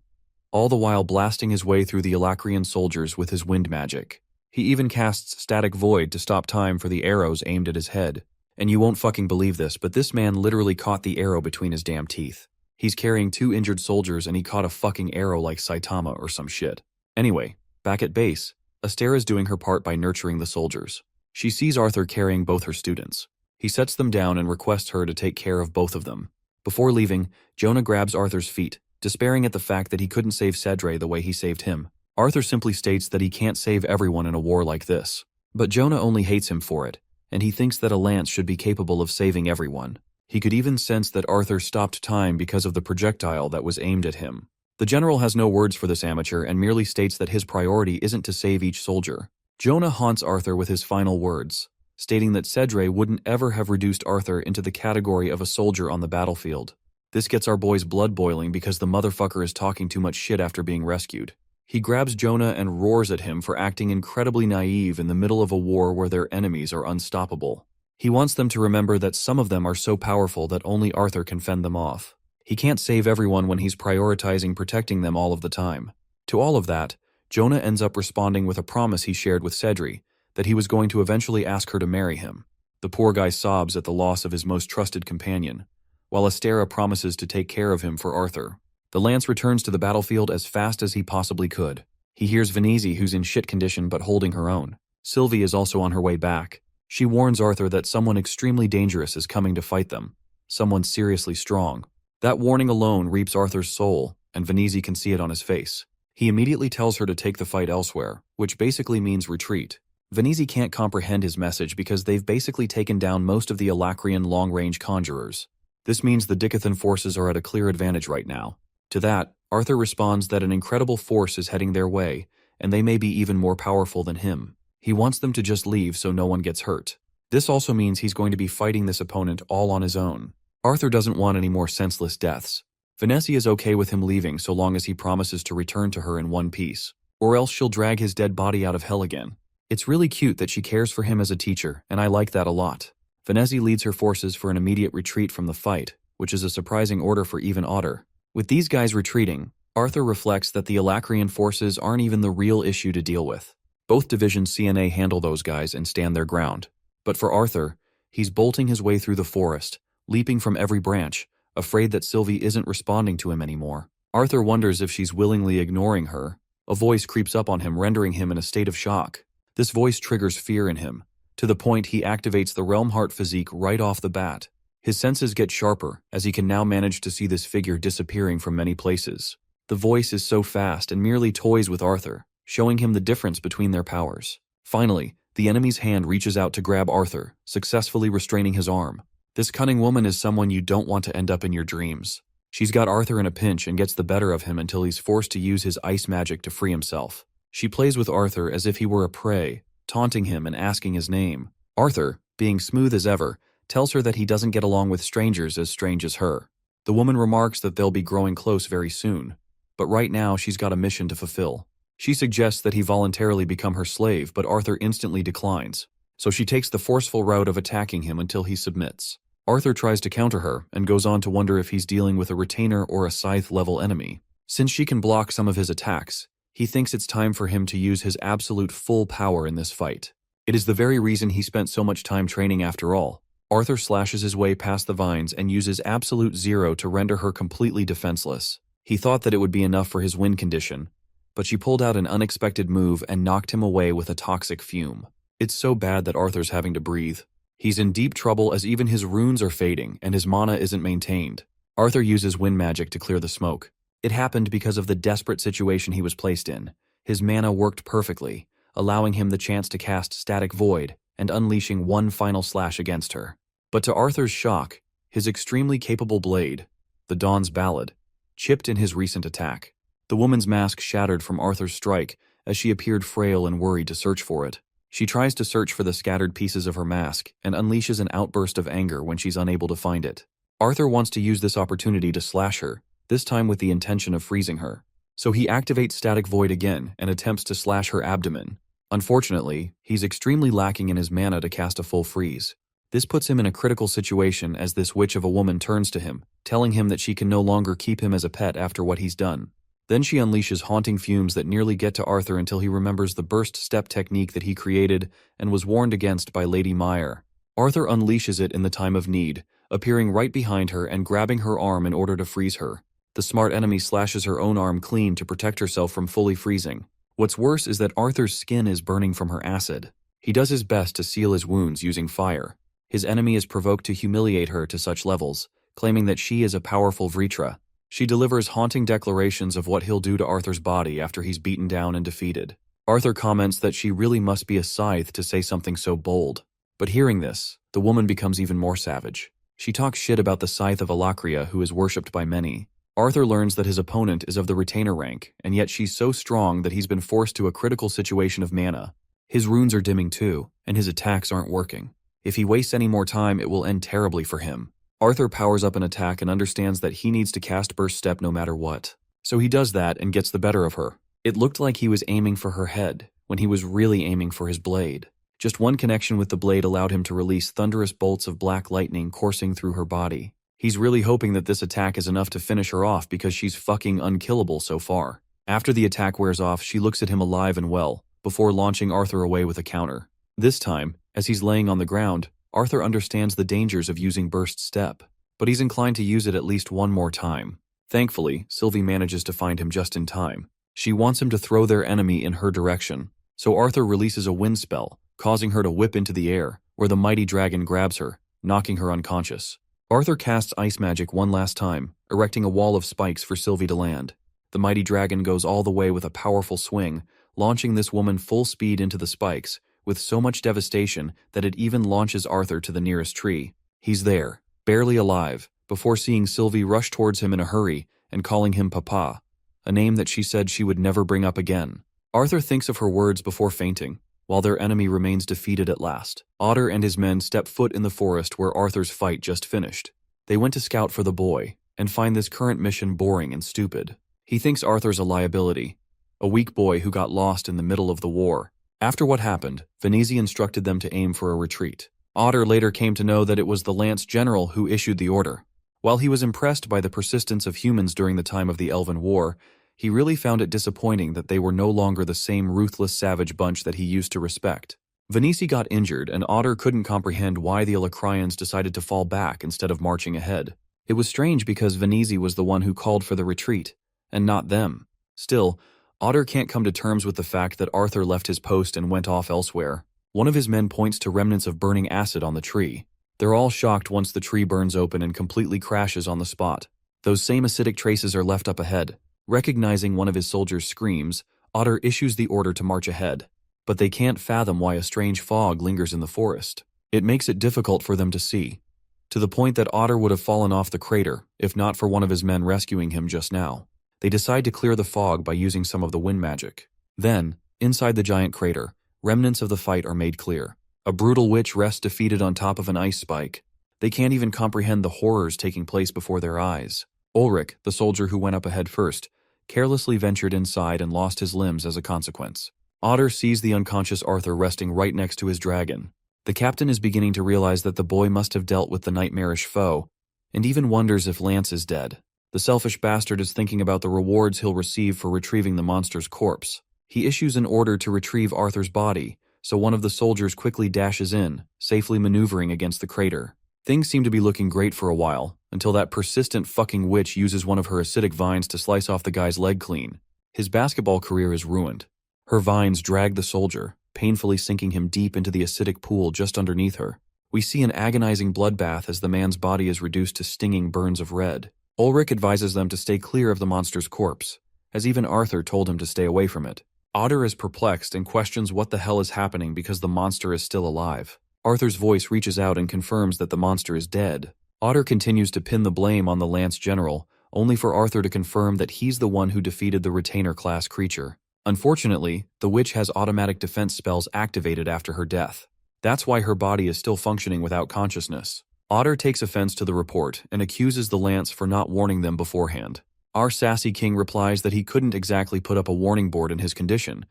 all the while blasting his way through the Alacrian soldiers with his wind magic. He even casts Static Void to stop time for the arrows aimed at his head. And you won't fucking believe this, but this man literally caught the arrow between his damn teeth. He's carrying 2 injured soldiers and he caught a fucking arrow like Saitama or some shit. Anyway, back at base, Astera's doing her part by nurturing the soldiers. She sees Arthur carrying both her students. He sets them down and requests her to take care of both of them. Before leaving, Jonah grabs Arthur's feet, despairing at the fact that he couldn't save Cedre the way he saved him. Arthur simply states that he can't save everyone in a war like this. But Jonah only hates him for it, and he thinks that a lance should be capable of saving everyone. He could even sense that Arthur stopped time because of the projectile that was aimed at him. The general has no words for this amateur and merely states that his priority isn't to save each soldier. Jonah haunts Arthur with his final words, stating that Cedre wouldn't ever have reduced Arthur into the category of a soldier on the battlefield. This gets our boy's blood boiling because the motherfucker is talking too much shit after being rescued. He grabs Jonah and roars at him for acting incredibly naive in the middle of a war where their enemies are unstoppable. He wants them to remember that some of them are so powerful that only Arthur can fend them off. He can't save everyone when he's prioritizing protecting them all of the time. To all of that, Jonah ends up responding with a promise he shared with Cedri, that he was going to eventually ask her to marry him. The poor guy sobs at the loss of his most trusted companion, while Astera promises to take care of him for Arthur. The lance returns to the battlefield as fast as he possibly could. He hears Venezi, who's in shit condition but holding her own. Sylvie is also on her way back. She warns Arthur that someone extremely dangerous is coming to fight them. Someone seriously strong. That warning alone reaps Arthur's soul, and Venezi can see it on his face. He immediately tells her to take the fight elsewhere, which basically means retreat. Venezi can't comprehend his message because they've basically taken down most of the Alacrian long-range conjurers. This means the Dicathan forces are at a clear advantage right now. To that, Arthur responds that an incredible force is heading their way, and they may be even more powerful than him. He wants them to just leave so no one gets hurt. This also means he's going to be fighting this opponent all on his own. Arthur doesn't want any more senseless deaths. Venezi is okay with him leaving so long as he promises to return to her in one piece, or else she'll drag his dead body out of hell again. It's really cute that she cares for him as a teacher, and I like that a lot. Venezi leads her forces for an immediate retreat from the fight, which is a surprising order for even Otter. With these guys retreating, Arthur reflects that the Alacrian forces aren't even the real issue to deal with. Both divisions CNA handle those guys and stand their ground. But for Arthur, he's bolting his way through the forest, leaping from every branch, afraid that Sylvie isn't responding to him anymore. Arthur wonders if she's willingly ignoring her. A voice creeps up on him, rendering him in a state of shock. This voice triggers fear in him, to the point he activates the Realm Heart physique right off the bat. His senses get sharper, as he can now manage to see this figure disappearing from many places. The voice is so fast and merely toys with Arthur, showing him the difference between their powers. Finally, the enemy's hand reaches out to grab Arthur, successfully restraining his arm. This cunning woman is someone you don't want to end up in your dreams. She's got Arthur in a pinch and gets the better of him until he's forced to use his ice magic to free himself. She plays with Arthur as if he were a prey, taunting him and asking his name. Arthur, being smooth as ever, tells her that he doesn't get along with strangers as strange as her. The woman remarks that they'll be growing close very soon, but right now she's got a mission to fulfill. She suggests that he voluntarily become her slave, but Arthur instantly declines. So she takes the forceful route of attacking him until he submits. Arthur tries to counter her and goes on to wonder if he's dealing with a retainer or a scythe-level enemy. Since she can block some of his attacks, he thinks it's time for him to use his absolute full power in this fight. It is the very reason he spent so much time training after all. Arthur slashes his way past the vines and uses absolute zero to render her completely defenseless. He thought that it would be enough for his win condition, but she pulled out an unexpected move and knocked him away with a toxic fume. It's so bad that Arthur's having to breathe. He's in deep trouble as even his runes are fading and his mana isn't maintained. Arthur uses wind magic to clear the smoke. It happened because of the desperate situation he was placed in. His mana worked perfectly, allowing him the chance to cast Static Void and unleashing one final slash against her. But to Arthur's shock, his extremely capable blade, the Dawn's Ballad, chipped in his recent attack. The woman's mask shattered from Arthur's strike as she appeared frail and worried to search for it. She tries to search for the scattered pieces of her mask and unleashes an outburst of anger when she's unable to find it. Arthur wants to use this opportunity to slash her, this time with the intention of freezing her. So he activates Static Void again and attempts to slash her abdomen. Unfortunately, he's extremely lacking in his mana to cast a full freeze. This puts him in a critical situation as this witch of a woman turns to him, telling him that she can no longer keep him as a pet after what he's done. Then she unleashes haunting fumes that nearly get to Arthur until he remembers the burst step technique that he created and was warned against by Lady Meyer. Arthur unleashes it in the time of need, appearing right behind her and grabbing her arm in order to freeze her. The smart enemy slashes her own arm clean to protect herself from fully freezing. What's worse is that Arthur's skin is burning from her acid. He does his best to seal his wounds using fire. His enemy is provoked to humiliate her to such levels, claiming that she is a powerful Vritra. She delivers haunting declarations of what he'll do to Arthur's body after he's beaten down and defeated. Arthur comments that she really must be a scythe to say something so bold. But hearing this, the woman becomes even more savage. She talks shit about the scythe of Alakria, who is worshipped by many. Arthur learns that his opponent is of the retainer rank, and yet she's so strong that he's been forced to a critical situation of mana. His runes are dimming too, and his attacks aren't working. If he wastes any more time, it will end terribly for him. Arthur powers up an attack and understands that he needs to cast Burst Step no matter what. So he does that and gets the better of her. It looked like he was aiming for her head, when he was really aiming for his blade. Just one connection with the blade allowed him to release thunderous bolts of black lightning coursing through her body. He's really hoping that this attack is enough to finish her off because she's fucking unkillable so far. After the attack wears off, she looks at him alive and well, before launching Arthur away with a counter. This time, as he's laying on the ground, Arthur understands the dangers of using Burst Step, but he's inclined to use it at least one more time. Thankfully, Sylvie manages to find him just in time. She wants him to throw their enemy in her direction, so Arthur releases a wind spell, causing her to whip into the air, where the mighty dragon grabs her, knocking her unconscious. Arthur casts ice magic one last time, erecting a wall of spikes for Sylvie to land. The mighty dragon goes all the way with a powerful swing, launching this woman full speed into the spikes, with so much devastation that it even launches Arthur to the nearest tree. He's there, barely alive, before seeing Sylvie rush towards him in a hurry and calling him Papa, a name that she said she would never bring up again. Arthur thinks of her words before fainting, while their enemy remains defeated at last. Otter and his men step foot in the forest where Arthur's fight just finished. They went to scout for the boy, and find this current mission boring and stupid. He thinks Arthur's a liability, a weak boy who got lost in the middle of the war. After what happened, Venezi instructed them to aim for a retreat. Otter later came to know that it was the Lance General who issued the order. While he was impressed by the persistence of humans during the time of the Elven War, he really found it disappointing that they were no longer the same ruthless savage bunch that he used to respect. Venezi got injured, and Otter couldn't comprehend why the Alacrians decided to fall back instead of marching ahead. It was strange because Venezi was the one who called for the retreat, and not them. Still, Otter can't come to terms with the fact that Arthur left his post and went off elsewhere. One of his men points to remnants of burning acid on the tree. They're all shocked once the tree burns open and completely crashes on the spot. Those same acidic traces are left up ahead. Recognizing one of his soldiers' screams, Otter issues the order to march ahead. But they can't fathom why a strange fog lingers in the forest. It makes it difficult for them to see, to the point that Otter would have fallen off the crater if not for one of his men rescuing him just now. They decide to clear the fog by using some of the wind magic. Then, inside the giant crater, remnants of the fight are made clear. A brutal witch rests defeated on top of an ice spike. They can't even comprehend the horrors taking place before their eyes. Ulrich, the soldier who went up ahead first, carelessly ventured inside and lost his limbs as a consequence. Otter sees the unconscious Arthur resting right next to his dragon. The captain is beginning to realize that the boy must have dealt with the nightmarish foe, and even wonders if Lance is dead. The selfish bastard is thinking about the rewards he'll receive for retrieving the monster's corpse. He issues an order to retrieve Arthur's body, so one of the soldiers quickly dashes in, safely maneuvering against the crater. Things seem to be looking great for a while, until that persistent fucking witch uses one of her acidic vines to slice off the guy's leg clean. His basketball career is ruined. Her vines drag the soldier, painfully sinking him deep into the acidic pool just underneath her. We see an agonizing bloodbath as the man's body is reduced to stinging burns of red. Ulrich advises them to stay clear of the monster's corpse, as even Arthur told him to stay away from it. Otter is perplexed and questions what the hell is happening because the monster is still alive. Arthur's voice reaches out and confirms that the monster is dead. Otter continues to pin the blame on the Lance General, only for Arthur to confirm that he's the one who defeated the retainer-class creature. Unfortunately, the witch has automatic defense spells activated after her death. That's why her body is still functioning without consciousness. Otter takes offense to the report and accuses the Lance for not warning them beforehand. Our sassy king replies that he couldn't exactly put up a warning board in his condition,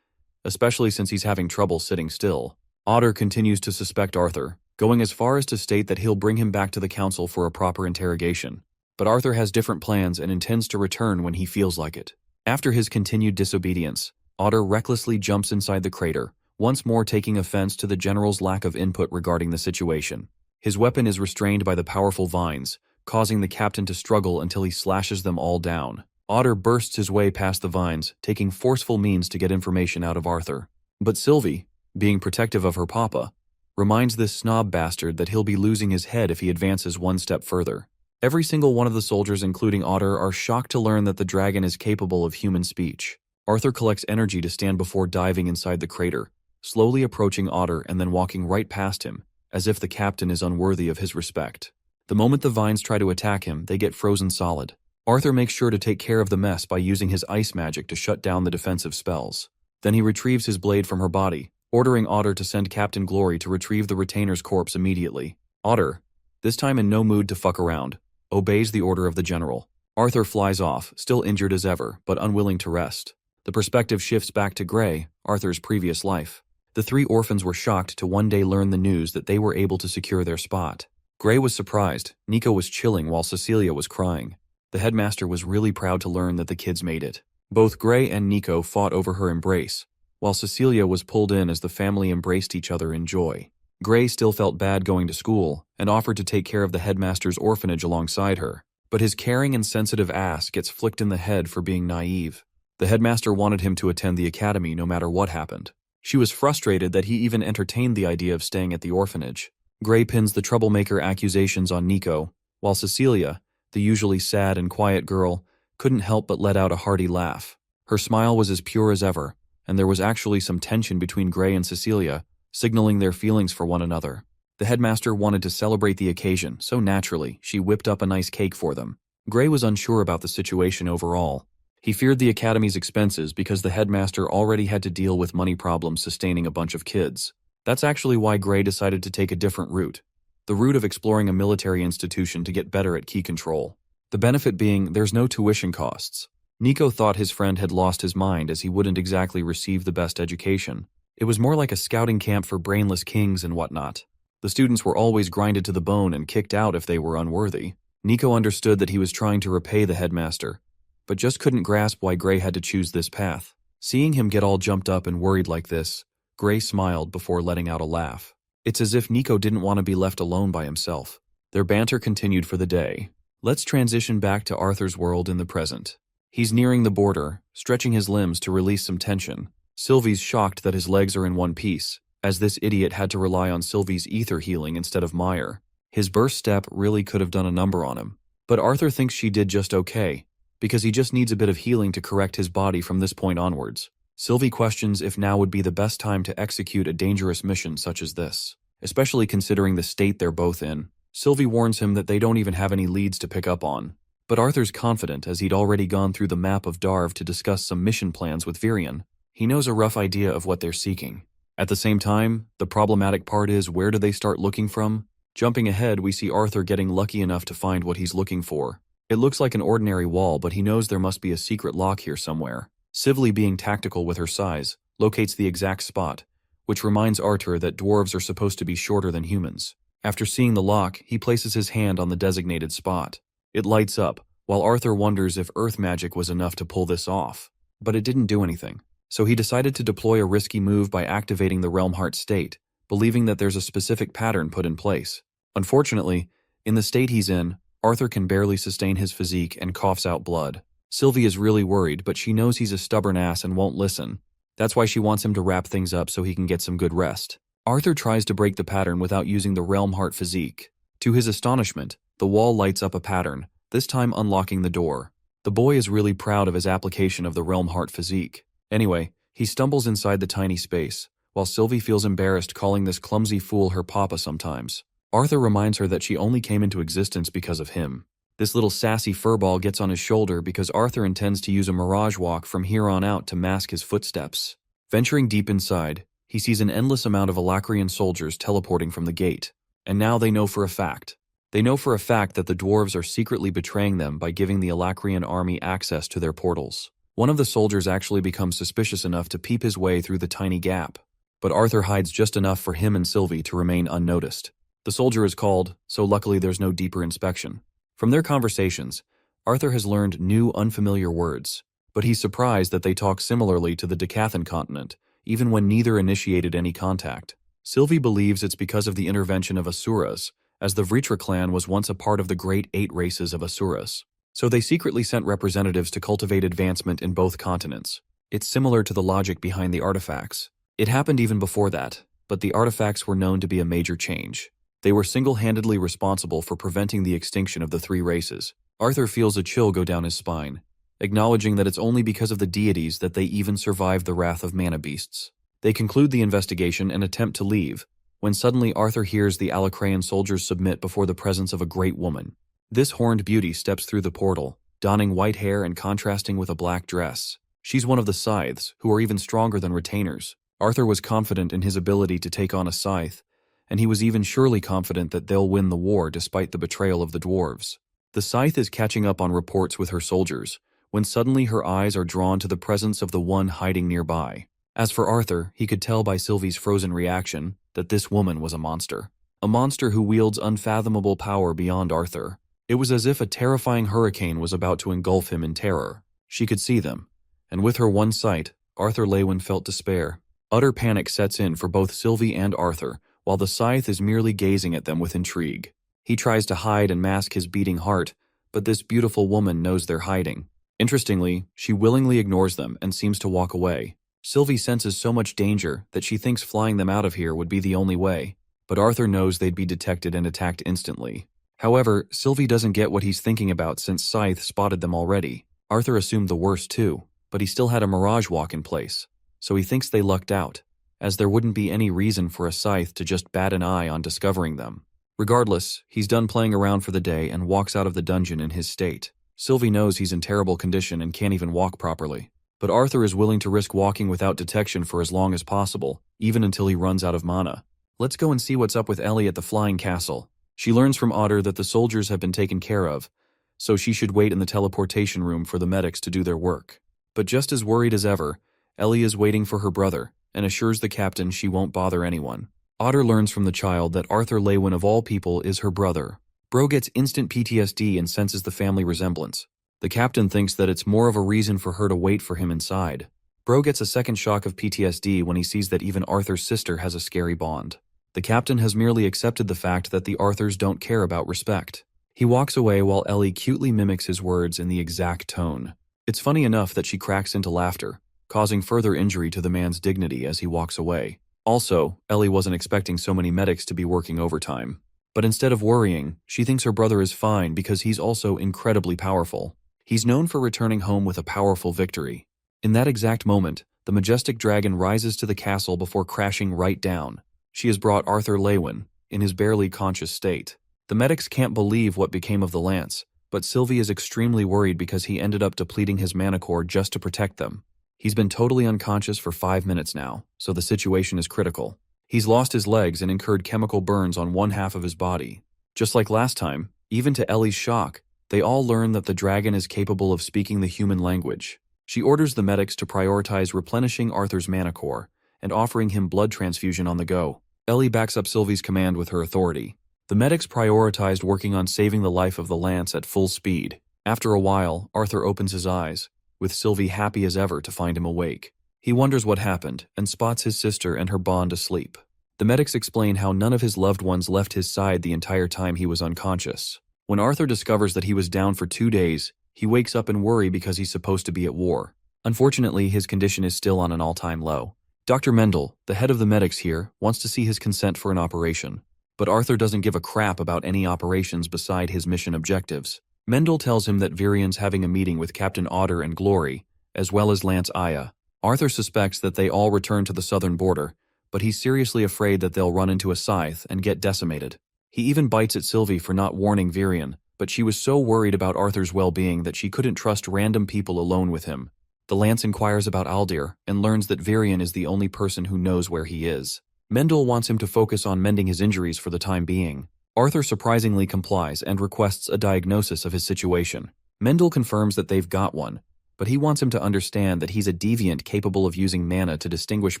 especially since he's having trouble sitting still. Otter continues to suspect Arthur, going as far as to state that he'll bring him back to the council for a proper interrogation. But Arthur has different plans and intends to return when he feels like it. After his continued disobedience, Otter recklessly jumps inside the crater, once more taking offense to the general's lack of input regarding the situation. His weapon is restrained by the powerful vines, causing the captain to struggle until he slashes them all down. Otter bursts his way past the vines, taking forceful means to get information out of Arthur. But Sylvie, being protective of her papa, reminds this snob bastard that he'll be losing his head if he advances one step further. Every single one of the soldiers, including Otter, are shocked to learn that the dragon is capable of human speech. Arthur collects energy to stand before diving inside the crater, slowly approaching Otter and then walking right past him, as if the captain is unworthy of his respect. The moment the vines try to attack him, they get frozen solid. Arthur makes sure to take care of the mess by using his ice magic to shut down the defensive spells. Then he retrieves his blade from her body, ordering Otter to send Captain Glory to retrieve the retainer's corpse immediately. Otter, this time in no mood to fuck around, obeys the order of the general. Arthur flies off, still injured as ever, but unwilling to rest. The perspective shifts back to Gray, Arthur's previous life. The three orphans were shocked to one day learn the news that they were able to secure their spot. Gray was surprised, Nico was chilling while Cecilia was crying. The headmaster was really proud to learn that the kids made it. Both Gray and Nico fought over her embrace, while Cecilia was pulled in as the family embraced each other in joy. Gray still felt bad going to school and offered to take care of the headmaster's orphanage alongside her, but his caring and sensitive ass gets flicked in the head for being naive. The headmaster wanted him to attend the academy no matter what happened. She was frustrated that he even entertained the idea of staying at the orphanage. Gray pins the troublemaker accusations on Nico, while Cecilia, the usually sad and quiet girl, couldn't help but let out a hearty laugh. Her smile was as pure as ever, and there was actually some tension between Gray and Cecilia, signaling their feelings for one another. The headmaster wanted to celebrate the occasion, so naturally, she whipped up a nice cake for them. Gray was unsure about the situation overall. He feared the academy's expenses because the headmaster already had to deal with money problems sustaining a bunch of kids. That's actually why Gray decided to take a different route. The route of exploring a military institution to get better at key control. The benefit being there's no tuition costs. Nico thought his friend had lost his mind as he wouldn't exactly receive the best education. It was more like a scouting camp for brainless kings and whatnot. The students were always grinded to the bone and kicked out if they were unworthy. Nico understood that he was trying to repay the headmaster, but just couldn't grasp why Gray had to choose this path. Seeing him get all jumped up and worried like this, Gray smiled before letting out a laugh. It's as if Nico didn't want to be left alone by himself. Their banter continued for the day. Let's transition back to Arthur's world in the present. He's nearing the border, stretching his limbs to release some tension. Sylvie's shocked that his legs are in one piece, as this idiot had to rely on Sylvie's ether healing instead of Meyer. His burst step really could have done a number on him. But Arthur thinks she did just okay, because he just needs a bit of healing to correct his body from this point onwards. Sylvie questions if now would be the best time to execute a dangerous mission such as this, especially considering the state they're both in. Sylvie warns him that they don't even have any leads to pick up on. But Arthur's confident as he'd already gone through the map of Darv to discuss some mission plans with Virion. He knows a rough idea of what they're seeking. At the same time, the problematic part is where do they start looking from? Jumping ahead, we see Arthur getting lucky enough to find what he's looking for. It looks like an ordinary wall, but he knows there must be a secret lock here somewhere. Sylvie, being tactical with her size, locates the exact spot, which reminds Arthur that dwarves are supposed to be shorter than humans. After seeing the lock, he places his hand on the designated spot. It lights up, while Arthur wonders if earth magic was enough to pull this off. But it didn't do anything. So he decided to deploy a risky move by activating the Realm Heart state, believing that there's a specific pattern put in place. Unfortunately, in the state he's in, Arthur can barely sustain his physique and coughs out blood. Sylvie is really worried, but she knows he's a stubborn ass and won't listen. That's why she wants him to wrap things up so he can get some good rest. Arthur tries to break the pattern without using the Realm Heart physique. To his astonishment, the wall lights up a pattern, this time unlocking the door. The boy is really proud of his application of the Realm Heart physique. Anyway, he stumbles inside the tiny space, while Sylvie feels embarrassed calling this clumsy fool her papa sometimes. Arthur reminds her that she only came into existence because of him. This little sassy furball gets on his shoulder because Arthur intends to use a mirage walk from here on out to mask his footsteps. Venturing deep inside, he sees an endless amount of Alacrian soldiers teleporting from the gate. And now they know for a fact. They know for a fact that the dwarves are secretly betraying them by giving the Alacrian army access to their portals. One of the soldiers actually becomes suspicious enough to peep his way through the tiny gap. But Arthur hides just enough for him and Sylvie to remain unnoticed. The soldier is called, so luckily there's no deeper inspection. From their conversations, Arthur has learned new unfamiliar words, but he's surprised that they talk similarly to the Decathan continent, even when neither initiated any contact. Sylvie believes it's because of the intervention of Asuras, as the Vritra clan was once a part of the great 8 races of Asuras. So they secretly sent representatives to cultivate advancement in both continents. It's similar to the logic behind the artifacts. It happened even before that, but the artifacts were known to be a major change. They were single-handedly responsible for preventing the extinction of the 3 races. Arthur feels a chill go down his spine, acknowledging that it's only because of the deities that they even survived the wrath of mana beasts. They conclude the investigation and attempt to leave, when suddenly Arthur hears the Alacrian soldiers submit before the presence of a great woman. This horned beauty steps through the portal, donning white hair and contrasting with a black dress. She's one of the scythes, who are even stronger than retainers. Arthur was confident in his ability to take on a scythe, and he was even surely confident that they'll win the war despite the betrayal of the dwarves. The scythe is catching up on reports with her soldiers, when suddenly her eyes are drawn to the presence of the one hiding nearby. As for Arthur, he could tell by Sylvie's frozen reaction that this woman was a monster. A monster who wields unfathomable power beyond Arthur. It was as if a terrifying hurricane was about to engulf him in terror. She could see them, and with her one sight, Arthur Lewin felt despair. Utter panic sets in for both Sylvie and Arthur, while the scythe is merely gazing at them with intrigue. He tries to hide and mask his beating heart, but this beautiful woman knows they're hiding. Interestingly, she willingly ignores them and seems to walk away. Sylvie senses so much danger that she thinks flying them out of here would be the only way, but Arthur knows they'd be detected and attacked instantly. However, Sylvie doesn't get what he's thinking about since Scythe spotted them already. Arthur assumed the worst too, but he still had a mirage walk in place, so he thinks they lucked out, as there wouldn't be any reason for a Scythe to just bat an eye on discovering them. Regardless, he's done playing around for the day and walks out of the dungeon in his state. Sylvie knows he's in terrible condition and can't even walk properly, but Arthur is willing to risk walking without detection for as long as possible, even until he runs out of mana. Let's go and see what's up with Ellie at the flying castle. She learns from Otter that the soldiers have been taken care of, so she should wait in the teleportation room for the medics to do their work. But just as worried as ever, Ellie is waiting for her brother and assures the captain she won't bother anyone. Otter learns from the child that Arthur Lewin of all people is her brother. Bro gets instant PTSD and senses the family resemblance. The captain thinks that it's more of a reason for her to wait for him inside. Bro gets a second shock of PTSD when he sees that even Arthur's sister has a scary bond. The captain has merely accepted the fact that the Arthurs don't care about respect. He walks away while Ellie cutely mimics his words in the exact tone. It's funny enough that she cracks into laughter, causing further injury to the man's dignity as he walks away. Also, Ellie wasn't expecting so many medics to be working overtime. But instead of worrying, she thinks her brother is fine because he's also incredibly powerful. He's known for returning home with a powerful victory. In that exact moment, the majestic dragon rises to the castle before crashing right down. She has brought Arthur Lewin, in his barely conscious state. The medics can't believe what became of the lance, but Sylvie is extremely worried because he ended up depleting his mana core just to protect them. He's been totally unconscious for 5 minutes now, so the situation is critical. He's lost his legs and incurred chemical burns on one half of his body. Just like last time, even to Ellie's shock, they all learn that the dragon is capable of speaking the human language. She orders the medics to prioritize replenishing Arthur's mana core and offering him blood transfusion on the go. Ellie backs up Sylvie's command with her authority. The medics prioritized working on saving the life of the Lance at full speed. After a while, Arthur opens his eyes, with Sylvie happy as ever to find him awake. He wonders what happened and spots his sister and her bond asleep. The medics explain how none of his loved ones left his side the entire time he was unconscious. When Arthur discovers that he was down for 2 days, he wakes up in worry because he's supposed to be at war. Unfortunately, his condition is still on an all-time low. Dr. Mendel, the head of the medics here, wants to see his consent for an operation. But Arthur doesn't give a crap about any operations beside his mission objectives. Mendel tells him that Virian's having a meeting with Captain Otter and Glory, as well as Lance Aya. Arthur suspects that they all return to the southern border, but he's seriously afraid that they'll run into a scythe and get decimated. He even bites at Sylvie for not warning Virian, but she was so worried about Arthur's well-being that she couldn't trust random people alone with him. The Lance inquires about Aldir and learns that Virian is the only person who knows where he is. Mendel wants him to focus on mending his injuries for the time being. Arthur surprisingly complies and requests a diagnosis of his situation. Mendel confirms that they've got one, but he wants him to understand that he's a deviant capable of using mana to distinguish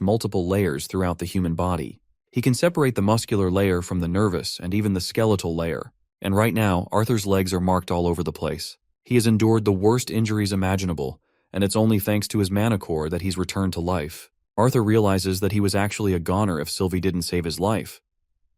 multiple layers throughout the human body. He can separate the muscular layer from the nervous and even the skeletal layer. And right now, Arthur's legs are marked all over the place. He has endured the worst injuries imaginable, and it's only thanks to his mana core that he's returned to life. Arthur realizes that he was actually a goner if Sylvie didn't save his life,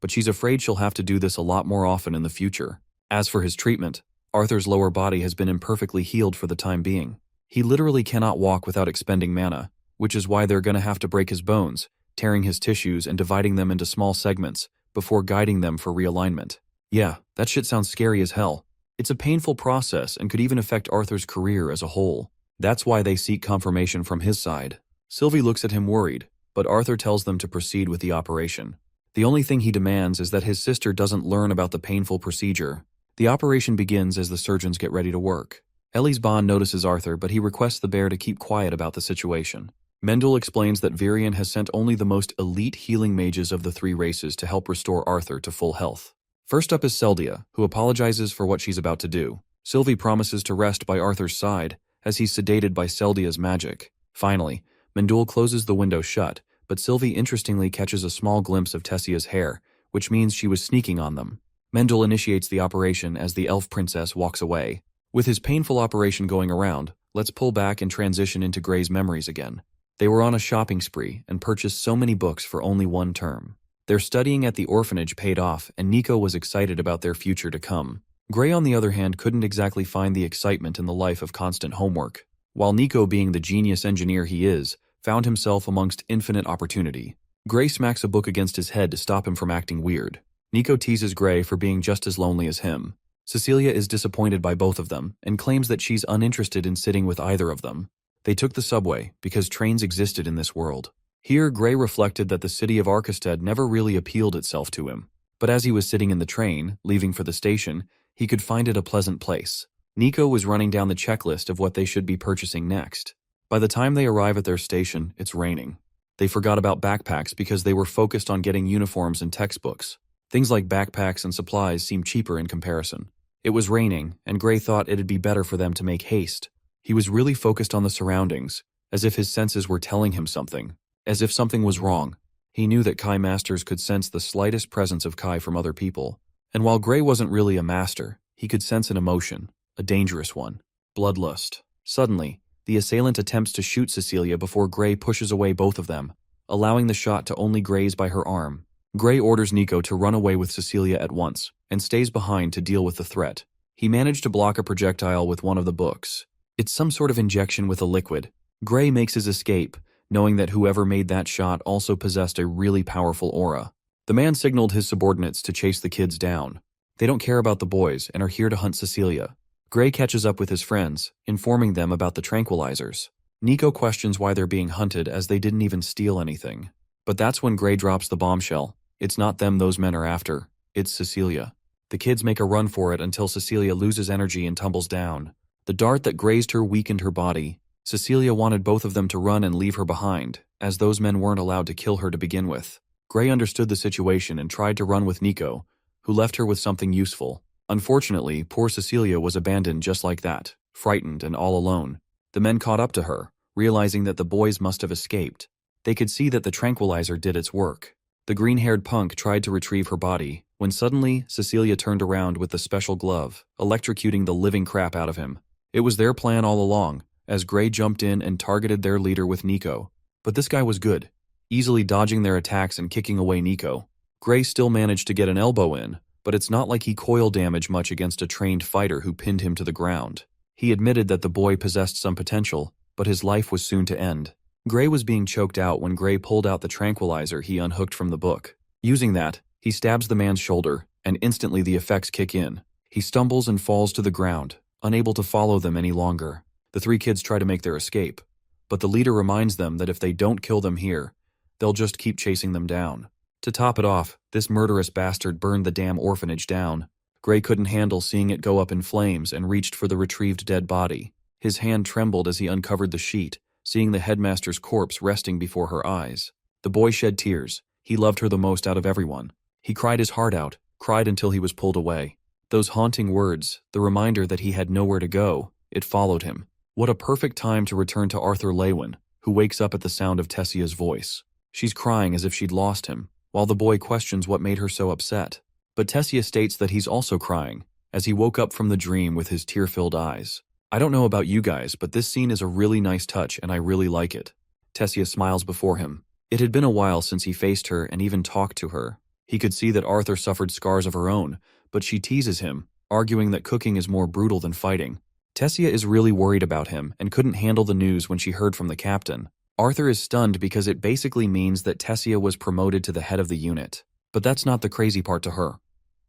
but she's afraid she'll have to do this a lot more often in the future. As for his treatment, Arthur's lower body has been imperfectly healed for the time being. He literally cannot walk without expending mana, which is why they're gonna have to break his bones, tearing his tissues and dividing them into small segments before guiding them for realignment. Yeah, that shit sounds scary as hell. It's a painful process and could even affect Arthur's career as a whole. That's why they seek confirmation from his side. Sylvie looks at him worried, but Arthur tells them to proceed with the operation. The only thing he demands is that his sister doesn't learn about the painful procedure. The operation begins as the surgeons get ready to work. Ellie's Bond notices Arthur, but he requests the bear to keep quiet about the situation. Mendel explains that Virian has sent only the most elite healing mages of the 3 races to help restore Arthur to full health. First up is Seldia, who apologizes for what she's about to do. Sylvie promises to rest by Arthur's side, as he's sedated by Seldia's magic. Finally, Mendel closes the window shut, but Sylvie interestingly catches a small glimpse of Tessia's hair, which means she was sneaking on them. Mendel initiates the operation as the elf princess walks away. With his painful operation going around, let's pull back and transition into Gray's memories again. They were on a shopping spree and purchased so many books for only one term. Their studying at the orphanage paid off, and Nico was excited about their future to come. Gray, on the other hand, couldn't exactly find the excitement in the life of constant homework, while Nico, being the genius engineer he is, found himself amongst infinite opportunity. Gray smacks a book against his head to stop him from acting weird. Nico teases Gray for being just as lonely as him. Cecilia is disappointed by both of them and claims that she's uninterested in sitting with either of them. They took the subway because trains existed in this world. Here, Gray reflected that the city of Arkestead never really appealed itself to him. But as he was sitting in the train, leaving for the station, he could find it a pleasant place. Nico was running down the checklist of what they should be purchasing next. By the time they arrive at their station, it's raining. They forgot about backpacks because they were focused on getting uniforms and textbooks. Things like backpacks and supplies seemed cheaper in comparison. It was raining, and Gray thought it'd be better for them to make haste. He was really focused on the surroundings, as if his senses were telling him something, as if something was wrong. He knew that Kai masters could sense the slightest presence of Kai from other people. And while Gray wasn't really a master, he could sense an emotion, a dangerous one, bloodlust. Suddenly, the assailant attempts to shoot Cecilia before Gray pushes away both of them, allowing the shot to only graze by her arm. Gray orders Nico to run away with Cecilia at once, and stays behind to deal with the threat. He managed to block a projectile with one of the books. It's some sort of injection with a liquid. Gray makes his escape, knowing that whoever made that shot also possessed a really powerful aura. The man signaled his subordinates to chase the kids down. They don't care about the boys and are here to hunt Cecilia. Gray catches up with his friends, informing them about the tranquilizers. Nico questions why they're being hunted as they didn't even steal anything. But that's when Gray drops the bombshell. It's not them those men are after, it's Cecilia. The kids make a run for it until Cecilia loses energy and tumbles down. The dart that grazed her weakened her body. Cecilia wanted both of them to run and leave her behind, as those men weren't allowed to kill her to begin with. Gray understood the situation and tried to run with Nico, who left her with something useful. Unfortunately, poor Cecilia was abandoned just like that, frightened and all alone. The men caught up to her, realizing that the boys must have escaped. They could see that the tranquilizer did its work. The green-haired punk tried to retrieve her body, when suddenly Cecilia turned around with the special glove, electrocuting the living crap out of him. It was their plan all along, as Gray jumped in and targeted their leader with Nico. But this guy was good, easily dodging their attacks and kicking away Nico. Gray still managed to get an elbow in, but it's not like he coil damaged much against a trained fighter who pinned him to the ground. He admitted that the boy possessed some potential, but his life was soon to end. Gray was being choked out when Gray pulled out the tranquilizer he unhooked from the book. Using that, he stabs the man's shoulder, and instantly the effects kick in. He stumbles and falls to the ground, unable to follow them any longer. The three kids try to make their escape, but the leader reminds them that if they don't kill them here, they'll just keep chasing them down. To top it off, this murderous bastard burned the damn orphanage down. Gray couldn't handle seeing it go up in flames and reached for the retrieved dead body. His hand trembled as he uncovered the sheet, seeing the headmaster's corpse resting before her eyes. The boy shed tears. He loved her the most out of everyone. He cried his heart out, cried until he was pulled away. Those haunting words, the reminder that he had nowhere to go, it followed him. What a perfect time to return to Arthur Lewin, who wakes up at the sound of Tessia's voice. She's crying as if she'd lost him, while the boy questions what made her so upset. But Tessia states that he's also crying, as he woke up from the dream with his tear-filled eyes. I don't know about you guys, but this scene is a really nice touch and I really like it. Tessia smiles before him. It had been a while since he faced her and even talked to her. He could see that Arthur suffered scars of her own, but she teases him, arguing that cooking is more brutal than fighting. Tessia is really worried about him and couldn't handle the news when she heard from the captain. Arthur is stunned because it basically means that Tessia was promoted to the head of the unit. But that's not the crazy part to her.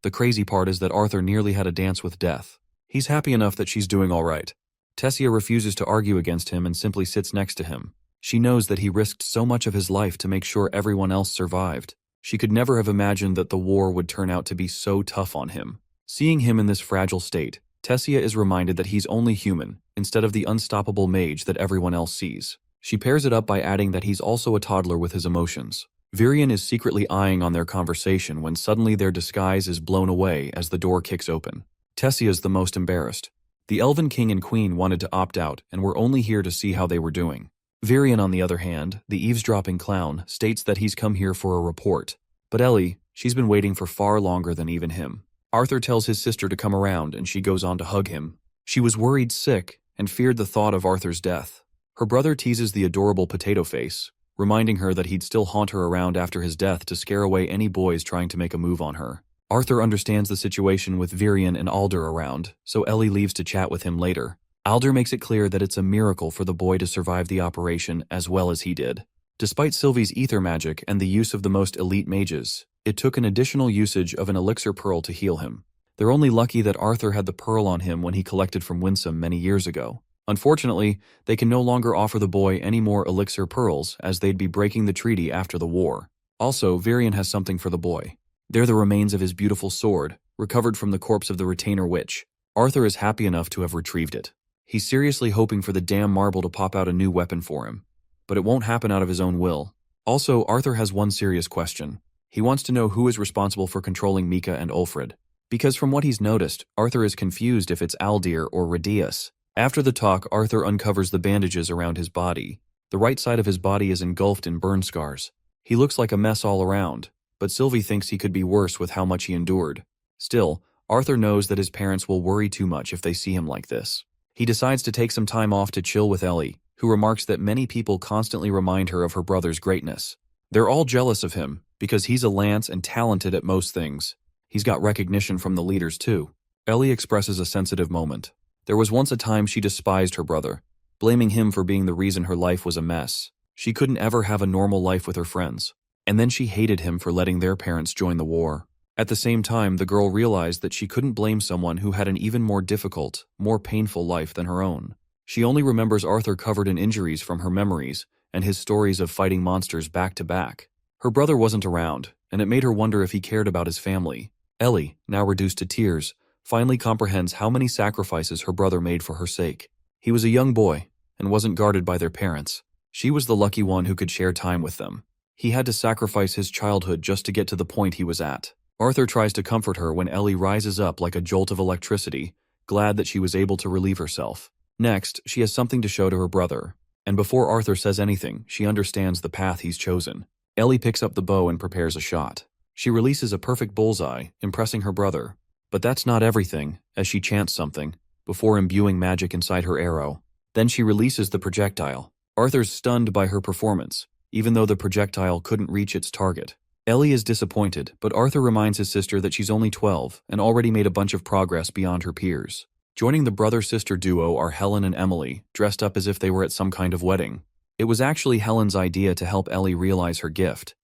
The crazy part is that Arthur nearly had a dance with death. He's happy enough that she's doing all right. Tessia refuses to argue against him and simply sits next to him. She knows that he risked so much of his life to make sure everyone else survived. She could never have imagined that the war would turn out to be so tough on him. Seeing him in this fragile state, Tessia is reminded that he's only human, instead of the unstoppable mage that everyone else sees. She pairs it up by adding that he's also a toddler with his emotions. Virion is secretly eyeing on their conversation when suddenly their disguise is blown away as the door kicks open. Tessia's the most embarrassed. The Elven King and Queen wanted to opt out and were only here to see how they were doing. Virion, on the other hand, the eavesdropping clown, states that he's come here for a report. But Ellie, she's been waiting for far longer than even him. Arthur tells his sister to come around and she goes on to hug him. She was worried sick and feared the thought of Arthur's death. Her brother teases the adorable potato face, reminding her that he'd still haunt her around after his death to scare away any boys trying to make a move on her. Arthur understands the situation with Virion and Alder around, so Ellie leaves to chat with him later. Alder makes it clear that it's a miracle for the boy to survive the operation as well as he did. Despite Sylvie's ether magic and the use of the most elite mages, it took an additional usage of an elixir pearl to heal him. They're only lucky that Arthur had the pearl on him when he collected from Winsome many years ago. Unfortunately, they can no longer offer the boy any more elixir pearls as they'd be breaking the treaty after the war. Also, Virion has something for the boy. They're the remains of his beautiful sword, recovered from the corpse of the retainer witch. Arthur is happy enough to have retrieved it. He's seriously hoping for the damn marble to pop out a new weapon for him. But it won't happen out of his own will. Also, Arthur has one serious question. He wants to know who is responsible for controlling Mika and Ulfred. Because from what he's noticed, Arthur is confused if it's Aldir or Radius. After the talk, Arthur uncovers the bandages around his body. The right side of his body is engulfed in burn scars. He looks like a mess all around, but Sylvie thinks he could be worse with how much he endured. Still, Arthur knows that his parents will worry too much if they see him like this. He decides to take some time off to chill with Ellie, who remarks that many people constantly remind her of her brother's greatness. They're all jealous of him, because he's a lance and talented at most things. He's got recognition from the leaders too. Ellie expresses a sensitive moment. There was once a time she despised her brother, blaming him for being the reason her life was a mess. She couldn't ever have a normal life with her friends. And then she hated him for letting their parents join the war. At the same time, the girl realized that she couldn't blame someone who had an even more difficult, more painful life than her own. She only remembers Arthur covered in injuries from her memories and his stories of fighting monsters back to back. Her brother wasn't around, and it made her wonder if he cared about his family. Ellie, now reduced to tears, finally comprehends how many sacrifices her brother made for her sake. He was a young boy and wasn't guarded by their parents. She was the lucky one who could share time with them. He had to sacrifice his childhood just to get to the point he was at. Arthur tries to comfort her when Ellie rises up like a jolt of electricity, glad that she was able to relieve herself. Next, she has something to show to her brother, and before Arthur says anything, she understands the path he's chosen. Ellie picks up the bow and prepares a shot. She releases a perfect bullseye, impressing her brother. But that's not everything, as she chants something, before imbuing magic inside her arrow. Then she releases the projectile. Arthur's stunned by her performance, even though the projectile couldn't reach its target. Ellie is disappointed, but Arthur reminds his sister that she's only 12 and already made a bunch of progress beyond her peers. Joining the brother-sister duo are Helen and Emily, dressed up as if they were at some kind of wedding. It was actually Helen's idea to help Ellie realize her gift,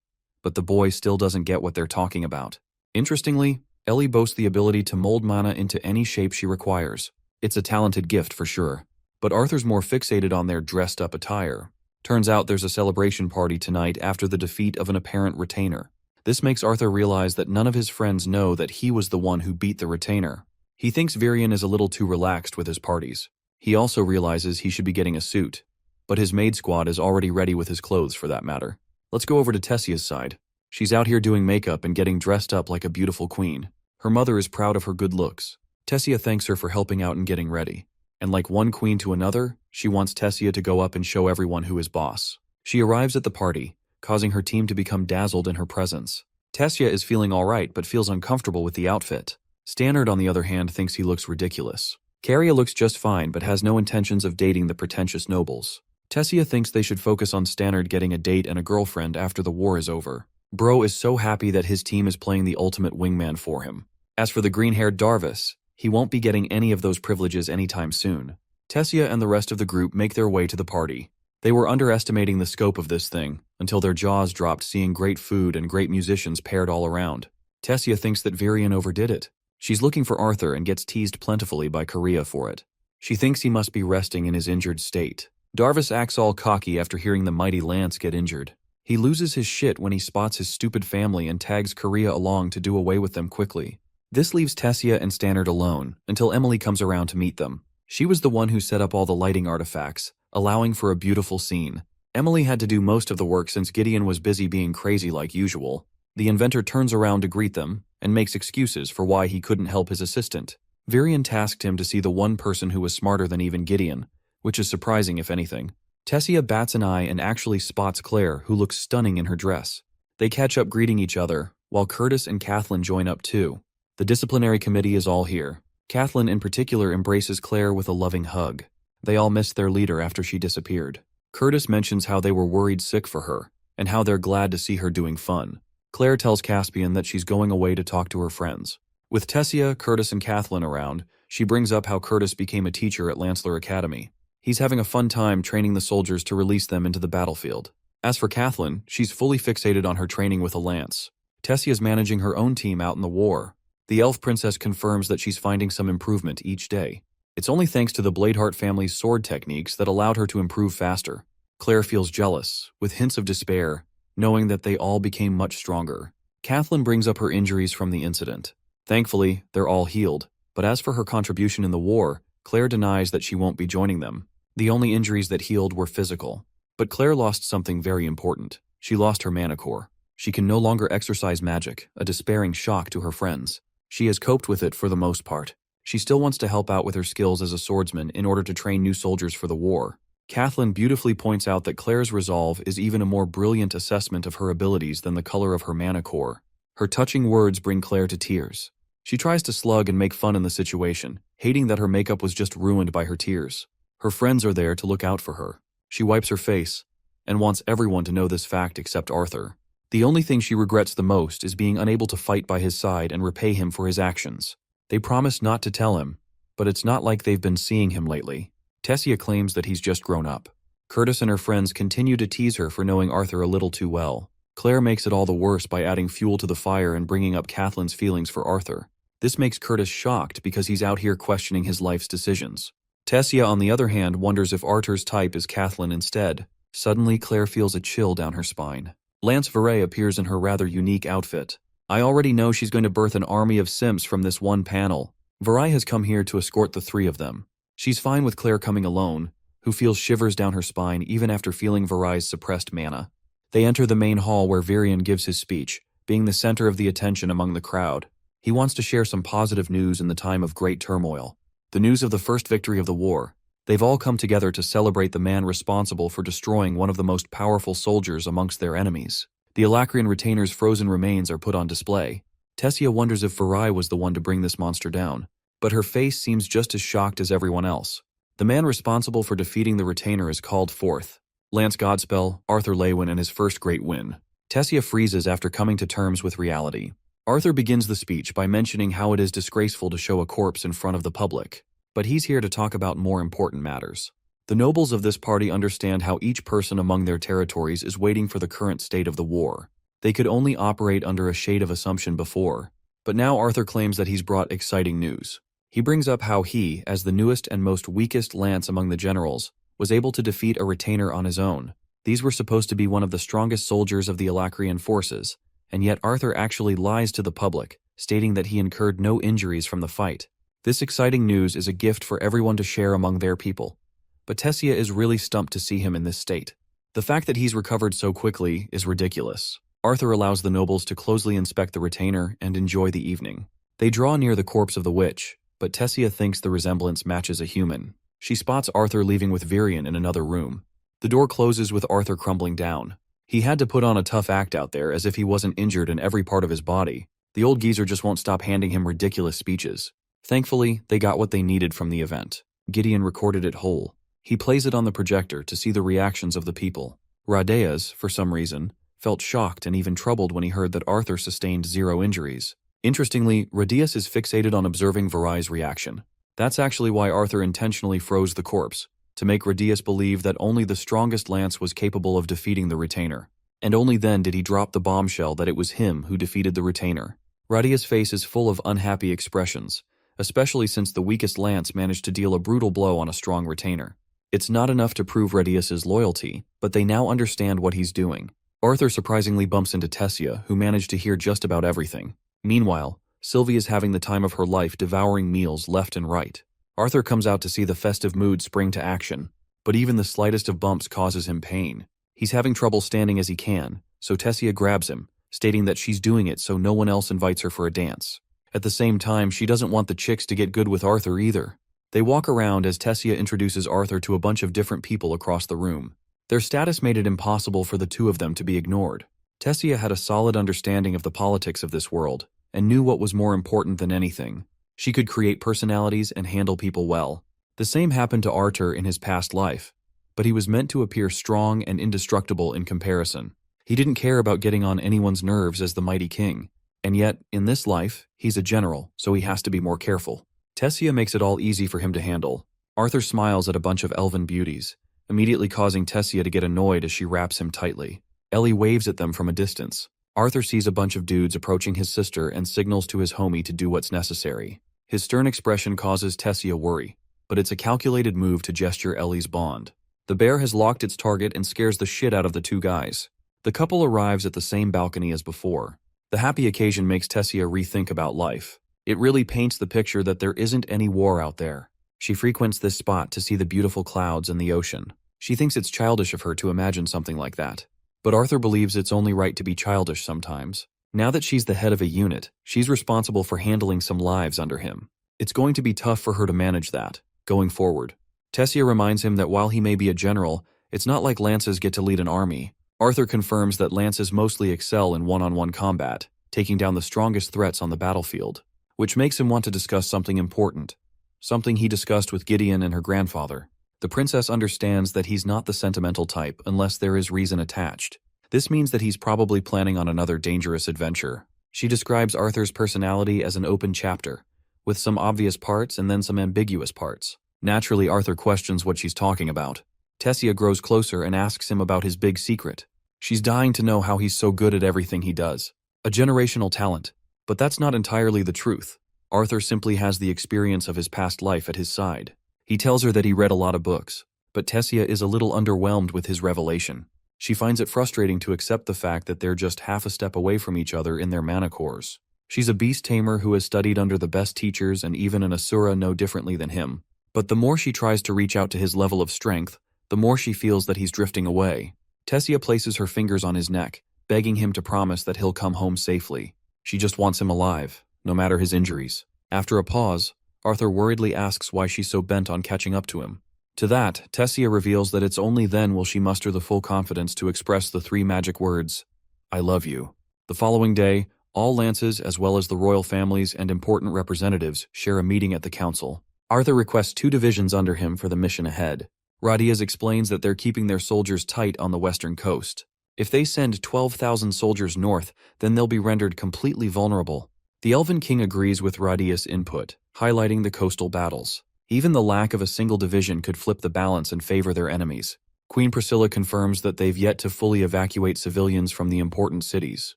but the boy still doesn't get what they're talking about. Interestingly, Ellie boasts the ability to mold mana into any shape she requires. It's a talented gift for sure. But Arthur's more fixated on their dressed-up attire. Turns out there's a celebration party tonight after the defeat of an apparent retainer. This makes Arthur realize that none of his friends know that he was the one who beat the retainer. He thinks Virion is a little too relaxed with his parties. He also realizes he should be getting a suit. But his maid squad is already ready with his clothes for that matter. Let's go over to Tessia's side. She's out here doing makeup and getting dressed up like a beautiful queen. Her mother is proud of her good looks. Tessia thanks her for helping out and getting ready. And like one queen to another, she wants Tessia to go up and show everyone who is boss. She arrives at the party, causing her team to become dazzled in her presence. Tessia is feeling alright but feels uncomfortable with the outfit. Stannard, on the other hand, thinks he looks ridiculous. Caria looks just fine but has no intentions of dating the pretentious nobles. Tessia thinks they should focus on Stannard getting a date and a girlfriend after the war is over. Bro is so happy that his team is playing the ultimate wingman for him. As for the green-haired Darvis, he won't be getting any of those privileges anytime soon. Tessia and the rest of the group make their way to the party. They were underestimating the scope of this thing, until their jaws dropped seeing great food and great musicians paired all around. Tessia thinks that Virion overdid it. She's looking for Arthur and gets teased plentifully by Korea for it. She thinks he must be resting in his injured state. Darvis acts all cocky after hearing the mighty Lance get injured. He loses his shit when he spots his stupid family and tags Korea along to do away with them quickly. This leaves Tessia and Stannard alone, until Emily comes around to meet them. She was the one who set up all the lighting artifacts, allowing for a beautiful scene. Emily had to do most of the work since Gideon was busy being crazy like usual. The inventor turns around to greet them, and makes excuses for why he couldn't help his assistant. Virion tasked him to see the one person who was smarter than even Gideon, which is surprising if anything. Tessia bats an eye and actually spots Claire, who looks stunning in her dress. They catch up greeting each other, while Curtis and Kathleen join up too. The disciplinary committee is all here. Kathleen in particular embraces Claire with a loving hug. They all miss their leader after she disappeared. Curtis mentions how they were worried sick for her, and how they're glad to see her doing fun. Claire tells Caspian that she's going away to talk to her friends. With Tessia, Curtis, and Kathleen around, she brings up how Curtis became a teacher at Lansler Academy. He's having a fun time training the soldiers to release them into the battlefield. As for Kathleen, she's fully fixated on her training with a lance. Tessia's managing her own team out in the war. The elf princess confirms that she's finding some improvement each day. It's only thanks to the Bladeheart family's sword techniques that allowed her to improve faster. Claire feels jealous, with hints of despair, knowing that they all became much stronger. Kathleen brings up her injuries from the incident. Thankfully, they're all healed, but as for her contribution in the war, Claire denies that she won't be joining them. The only injuries that healed were physical. But Claire lost something very important. She lost her mana core. She can no longer exercise magic, a despairing shock to her friends. She has coped with it for the most part. She still wants to help out with her skills as a swordsman in order to train new soldiers for the war. Kathleen beautifully points out that Claire's resolve is even a more brilliant assessment of her abilities than the color of her mana core. Her touching words bring Claire to tears. She tries to slug and make fun in the situation, hating that her makeup was just ruined by her tears. Her friends are there to look out for her. She wipes her face, and wants everyone to know this fact except Arthur. The only thing she regrets the most is being unable to fight by his side and repay him for his actions. They promise not to tell him, but it's not like they've been seeing him lately. Tessia claims that he's just grown up. Curtis and her friends continue to tease her for knowing Arthur a little too well. Claire makes it all the worse by adding fuel to the fire and bringing up Kathleen's feelings for Arthur. This makes Curtis shocked because he's out here questioning his life's decisions. Tessia, on the other hand, wonders if Arthur's type is Kathleen instead. Suddenly, Claire feels a chill down her spine. Lance Veray appears in her rather unique outfit. I already know she's going to birth an army of simps from this one panel. Veray has come here to escort the three of them. She's fine with Claire coming alone, who feels shivers down her spine even after feeling Veray's suppressed mana. They enter the main hall where Virion gives his speech, being the center of the attention among the crowd. He wants to share some positive news in the time of great turmoil. The news of the first victory of the war. They've all come together to celebrate the man responsible for destroying one of the most powerful soldiers amongst their enemies. The Alacrian retainer's frozen remains are put on display. Tessia wonders if Farai was the one to bring this monster down, but her face seems just as shocked as everyone else. The man responsible for defeating the retainer is called forth. Lance Godspell, Arthur Lewin, and his first great win. Tessia freezes after coming to terms with reality. Arthur begins the speech by mentioning how it is disgraceful to show a corpse in front of the public, but he's here to talk about more important matters. The nobles of this party understand how each person among their territories is waiting for the current state of the war. They could only operate under a shade of assumption before, but now Arthur claims that he's brought exciting news. He brings up how he, as the newest and most weakest lance among the generals, was able to defeat a retainer on his own. These were supposed to be one of the strongest soldiers of the Alacrian forces, and yet Arthur actually lies to the public, stating that he incurred no injuries from the fight. This exciting news is a gift for everyone to share among their people. But Tessia is really stumped to see him in this state. The fact that he's recovered so quickly is ridiculous. Arthur allows the nobles to closely inspect the retainer and enjoy the evening. They draw near the corpse of the witch, but Tessia thinks the resemblance matches a human. She spots Arthur leaving with Virion in another room. The door closes with Arthur crumbling down. He had to put on a tough act out there as if he wasn't injured in every part of his body. The old geezer just won't stop handing him ridiculous speeches. Thankfully, they got what they needed from the event. Gideon recorded it whole. He plays it on the projector to see the reactions of the people. Rhadeas, for some reason, felt shocked and even troubled when he heard that Arthur sustained 0 injuries. Interestingly, Rhadeas is fixated on observing Varai's reaction. That's actually why Arthur intentionally froze the corpse, to make Rhadeas believe that only the strongest lance was capable of defeating the retainer. And only then did he drop the bombshell that it was him who defeated the retainer. Rhadeas' face is full of unhappy expressions, especially since the weakest lance managed to deal a brutal blow on a strong retainer. It's not enough to prove Rhadeas' loyalty, but they now understand what he's doing. Arthur surprisingly bumps into Tessia, who managed to hear just about everything. Meanwhile, Sylvie is having the time of her life devouring meals left and right. Arthur comes out to see the festive mood spring to action, but even the slightest of bumps causes him pain. He's having trouble standing as he can, so Tessia grabs him, stating that she's doing it so no one else invites her for a dance. At the same time, she doesn't want the chicks to get good with Arthur either. They walk around as Tessia introduces Arthur to a bunch of different people across the room. Their status made it impossible for the two of them to be ignored. Tessia had a solid understanding of the politics of this world, and knew what was more important than anything. She could create personalities and handle people well. The same happened to Arthur in his past life, but he was meant to appear strong and indestructible in comparison. He didn't care about getting on anyone's nerves as the mighty king, and yet, in this life, he's a general, so he has to be more careful. Tessia makes it all easy for him to handle. Arthur smiles at a bunch of elven beauties, immediately causing Tessia to get annoyed as she wraps him tightly. Ellie waves at them from a distance. Arthur sees a bunch of dudes approaching his sister and signals to his homie to do what's necessary. His stern expression causes Tessia worry, but it's a calculated move to gesture Ellie's bond. The bear has locked its target and scares the shit out of the two guys. The couple arrives at the same balcony as before. The happy occasion makes Tessia rethink about life. It really paints the picture that there isn't any war out there. She frequents this spot to see the beautiful clouds and the ocean. She thinks it's childish of her to imagine something like that. But Arthur believes it's only right to be childish sometimes. Now that she's the head of a unit, she's responsible for handling some lives under him. It's going to be tough for her to manage that, going forward. Tessia reminds him that while he may be a general, it's not like lances get to lead an army. Arthur confirms that lances mostly excel in one-on-one combat, taking down the strongest threats on the battlefield, which makes him want to discuss something important. Something he discussed with Gideon and her grandfather. The princess understands that he's not the sentimental type unless there is reason attached. This means that he's probably planning on another dangerous adventure. She describes Arthur's personality as an open chapter, with some obvious parts and then some ambiguous parts. Naturally, Arthur questions what she's talking about. Tessia grows closer and asks him about his big secret. She's dying to know how he's so good at everything he does. A generational talent. But that's not entirely the truth. Arthur simply has the experience of his past life at his side. He tells her that he read a lot of books, but Tessia is a little underwhelmed with his revelation. She finds it frustrating to accept the fact that they're just half a step away from each other in their mana cores. She's a beast tamer who has studied under the best teachers and even an Asura no differently than him. But the more she tries to reach out to his level of strength, the more she feels that he's drifting away. Tessia places her fingers on his neck, begging him to promise that he'll come home safely. She just wants him alive, no matter his injuries. After a pause, Arthur worriedly asks why she's so bent on catching up to him. To that, Tessia reveals that it's only then will she muster the full confidence to express the 3 magic words, "I love you." The following day, all lances as well as the royal families and important representatives share a meeting at the council. Arthur requests 2 divisions under him for the mission ahead. Radias explains that they're keeping their soldiers tight on the western coast. If they send 12,000 soldiers north, then they'll be rendered completely vulnerable. The Elven King agrees with Radias' input, highlighting the coastal battles. Even the lack of a single division could flip the balance and favor their enemies. Queen Priscilla confirms that they've yet to fully evacuate civilians from the important cities.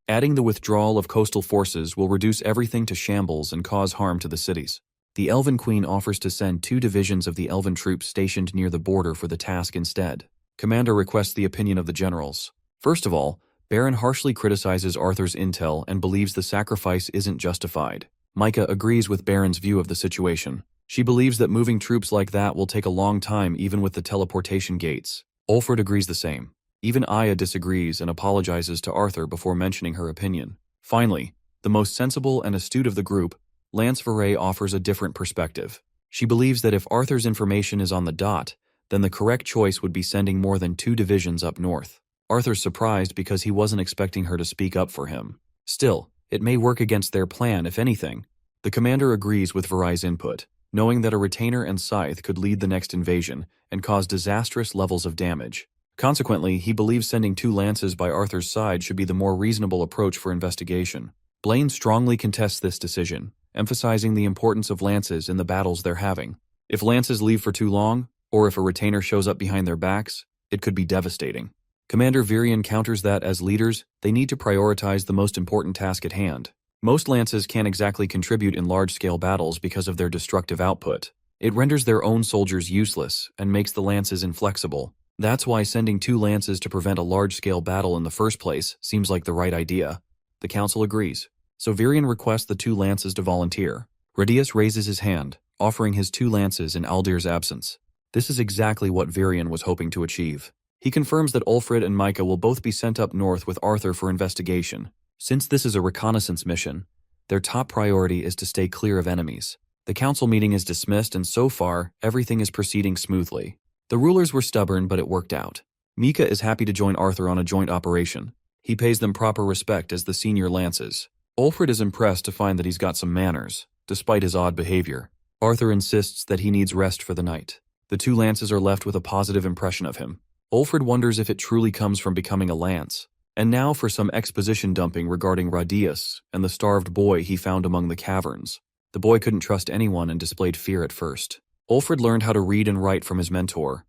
Adding the withdrawal of coastal forces will reduce everything to shambles and cause harm to the cities. The Elven Queen offers to send 2 divisions of the Elven troops stationed near the border for the task instead. Commander requests the opinion of the generals. First of all, Baron harshly criticizes Arthur's intel and believes the sacrifice isn't justified. Micah agrees with Baron's view of the situation. She believes that moving troops like that will take a long time even with the teleportation gates. Ulfred agrees the same. Even Aya disagrees and apologizes to Arthur before mentioning her opinion. Finally, the most sensible and astute of the group, Lance Veray offers a different perspective. She believes that if Arthur's information is on the dot, then the correct choice would be sending more than 2 divisions up north. Arthur's surprised because he wasn't expecting her to speak up for him. Still, it may work against their plan, if anything. The commander agrees with Veray's input, knowing that a retainer and scythe could lead the next invasion and cause disastrous levels of damage. Consequently, he believes sending 2 lances by Arthur's side should be the more reasonable approach for investigation. Blaine strongly contests this decision, emphasizing the importance of lances in the battles they're having. If lances leave for too long, or if a retainer shows up behind their backs, it could be devastating. Commander Virion counters that, as leaders, they need to prioritize the most important task at hand. Most lances can't exactly contribute in large-scale battles because of their destructive output. It renders their own soldiers useless and makes the lances inflexible. That's why sending 2 lances to prevent a large-scale battle in the first place seems like the right idea. The council agrees, so Virion requests the 2 lances to volunteer. Radius raises his hand, offering his 2 lances in Aldir's absence. This is exactly what Virion was hoping to achieve. He confirms that Ulfred and Micah will both be sent up north with Arthur for investigation. Since this is a reconnaissance mission, their top priority is to stay clear of enemies. The council meeting is dismissed and so far, everything is proceeding smoothly. The rulers were stubborn, but it worked out. Mika is happy to join Arthur on a joint operation. He pays them proper respect as the senior lances. Ulfred is impressed to find that he's got some manners, despite his odd behavior. Arthur insists that he needs rest for the night. The 2 lances are left with a positive impression of him. Ulfred wonders if it truly comes from becoming a lance. And now for some exposition dumping regarding Radius and the starved boy he found among the caverns. The boy couldn't trust anyone and displayed fear at first. Ulfred learned how to read and write from his mentor,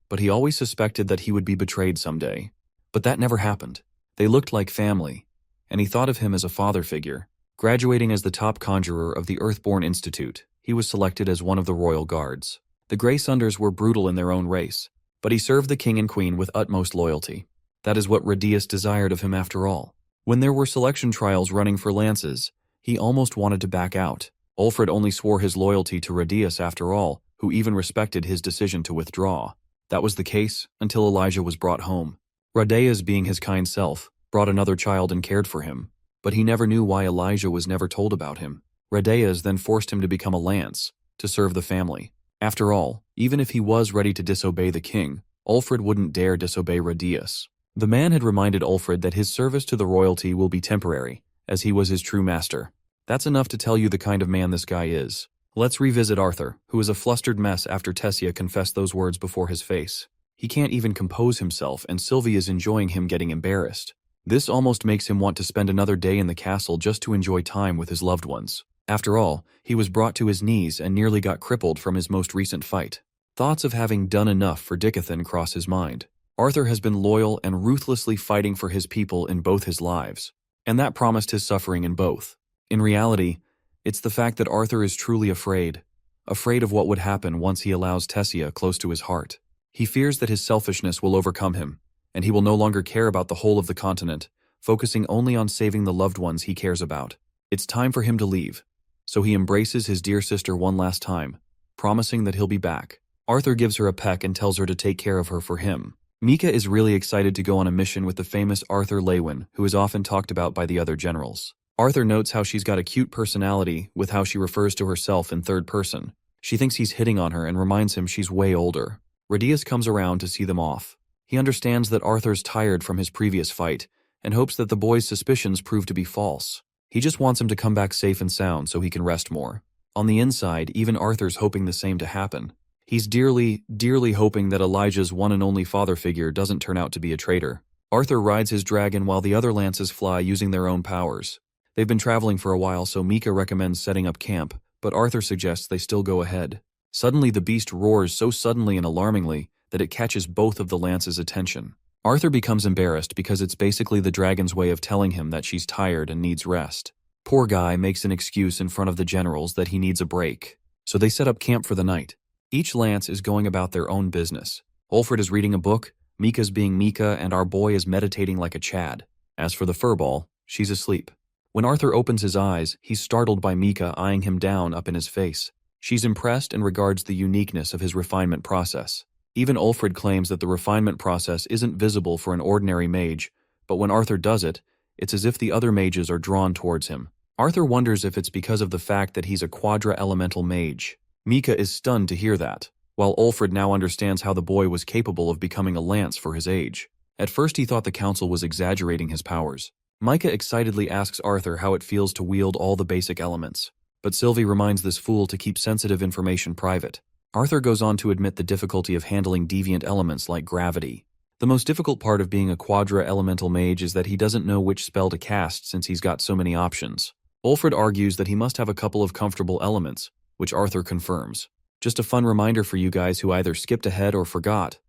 but he always suspected that he would be betrayed someday. But that never happened. They looked like family, and he thought of him as a father figure. Graduating as the top conjurer of the Earthborn Institute, he was selected as one of the royal guards. The Grey Sunders were brutal in their own race, but he served the king and queen with utmost loyalty. That is what Radius desired of him after all. When there were selection trials running for lances, he almost wanted to back out. Ulfred only swore his loyalty to Radius after all, who even respected his decision to withdraw. That was the case until Elijah was brought home. Radaeus, being his kind self, brought another child and cared for him, but he never knew why Elijah was never told about him. Radaeus then forced him to become a lance, to serve the family. After all, even if he was ready to disobey the king, Ulfred wouldn't dare disobey Radius. The man had reminded Ulfred that his service to the royalty will be temporary, as he was his true master. That's enough to tell you the kind of man this guy is. Let's revisit Arthur, who is a flustered mess after Tessia confessed those words before his face. He can't even compose himself, and Sylvie is enjoying him getting embarrassed. This almost makes him want to spend another day in the castle just to enjoy time with his loved ones. After all, he was brought to his knees and nearly got crippled from his most recent fight. Thoughts of having done enough for Dickathan cross his mind. Arthur has been loyal and ruthlessly fighting for his people in both his lives, and that promised his suffering in both. In reality, it's the fact that Arthur is truly afraid of what would happen once he allows Tessia close to his heart. He fears that his selfishness will overcome him, and he will no longer care about the whole of the continent, focusing only on saving the loved ones he cares about. It's time for him to leave, so he embraces his dear sister one last time, promising that he'll be back. Arthur gives her a peck and tells her to take care of her for him. Mika is really excited to go on a mission with the famous Arthur Lewin, who is often talked about by the other generals. Arthur notes how she's got a cute personality with how she refers to herself in third person. She thinks he's hitting on her and reminds him she's way older. Radius comes around to see them off. He understands that Arthur's tired from his previous fight and hopes that the boy's suspicions prove to be false. He just wants him to come back safe and sound so he can rest more. On the inside, even Arthur's hoping the same to happen. He's dearly, dearly hoping that Elijah's one and only father figure doesn't turn out to be a traitor. Arthur rides his dragon while the other lances fly using their own powers. They've been traveling for a while, so Mika recommends setting up camp, but Arthur suggests they still go ahead. Suddenly the beast roars so suddenly and alarmingly that it catches both of the lances' attention. Arthur becomes embarrassed because it's basically the dragon's way of telling him that she's tired and needs rest. Poor guy makes an excuse in front of the generals that he needs a break, so they set up camp for the night. Each lance is going about their own business. Ulfred is reading a book, Mika's being Mika, and our boy is meditating like a Chad. As for the furball, she's asleep. When Arthur opens his eyes, he's startled by Mika eyeing him down up in his face. She's impressed and regards the uniqueness of his refinement process. Even Ulfred claims that the refinement process isn't visible for an ordinary mage, but when Arthur does it, it's as if the other mages are drawn towards him. Arthur wonders if it's because of the fact that he's a quadra-elemental mage. Mika is stunned to hear that, while Ulfred now understands how the boy was capable of becoming a lance for his age. At first he thought the council was exaggerating his powers. Mika excitedly asks Arthur how it feels to wield all the basic elements, but Sylvie reminds this fool to keep sensitive information private. Arthur goes on to admit the difficulty of handling deviant elements like gravity. The most difficult part of being a quadra-elemental mage is that he doesn't know which spell to cast since he's got so many options. Ulfred argues that he must have a couple of comfortable elements, which Arthur confirms. Just a fun reminder for you guys who either skipped ahead or forgot.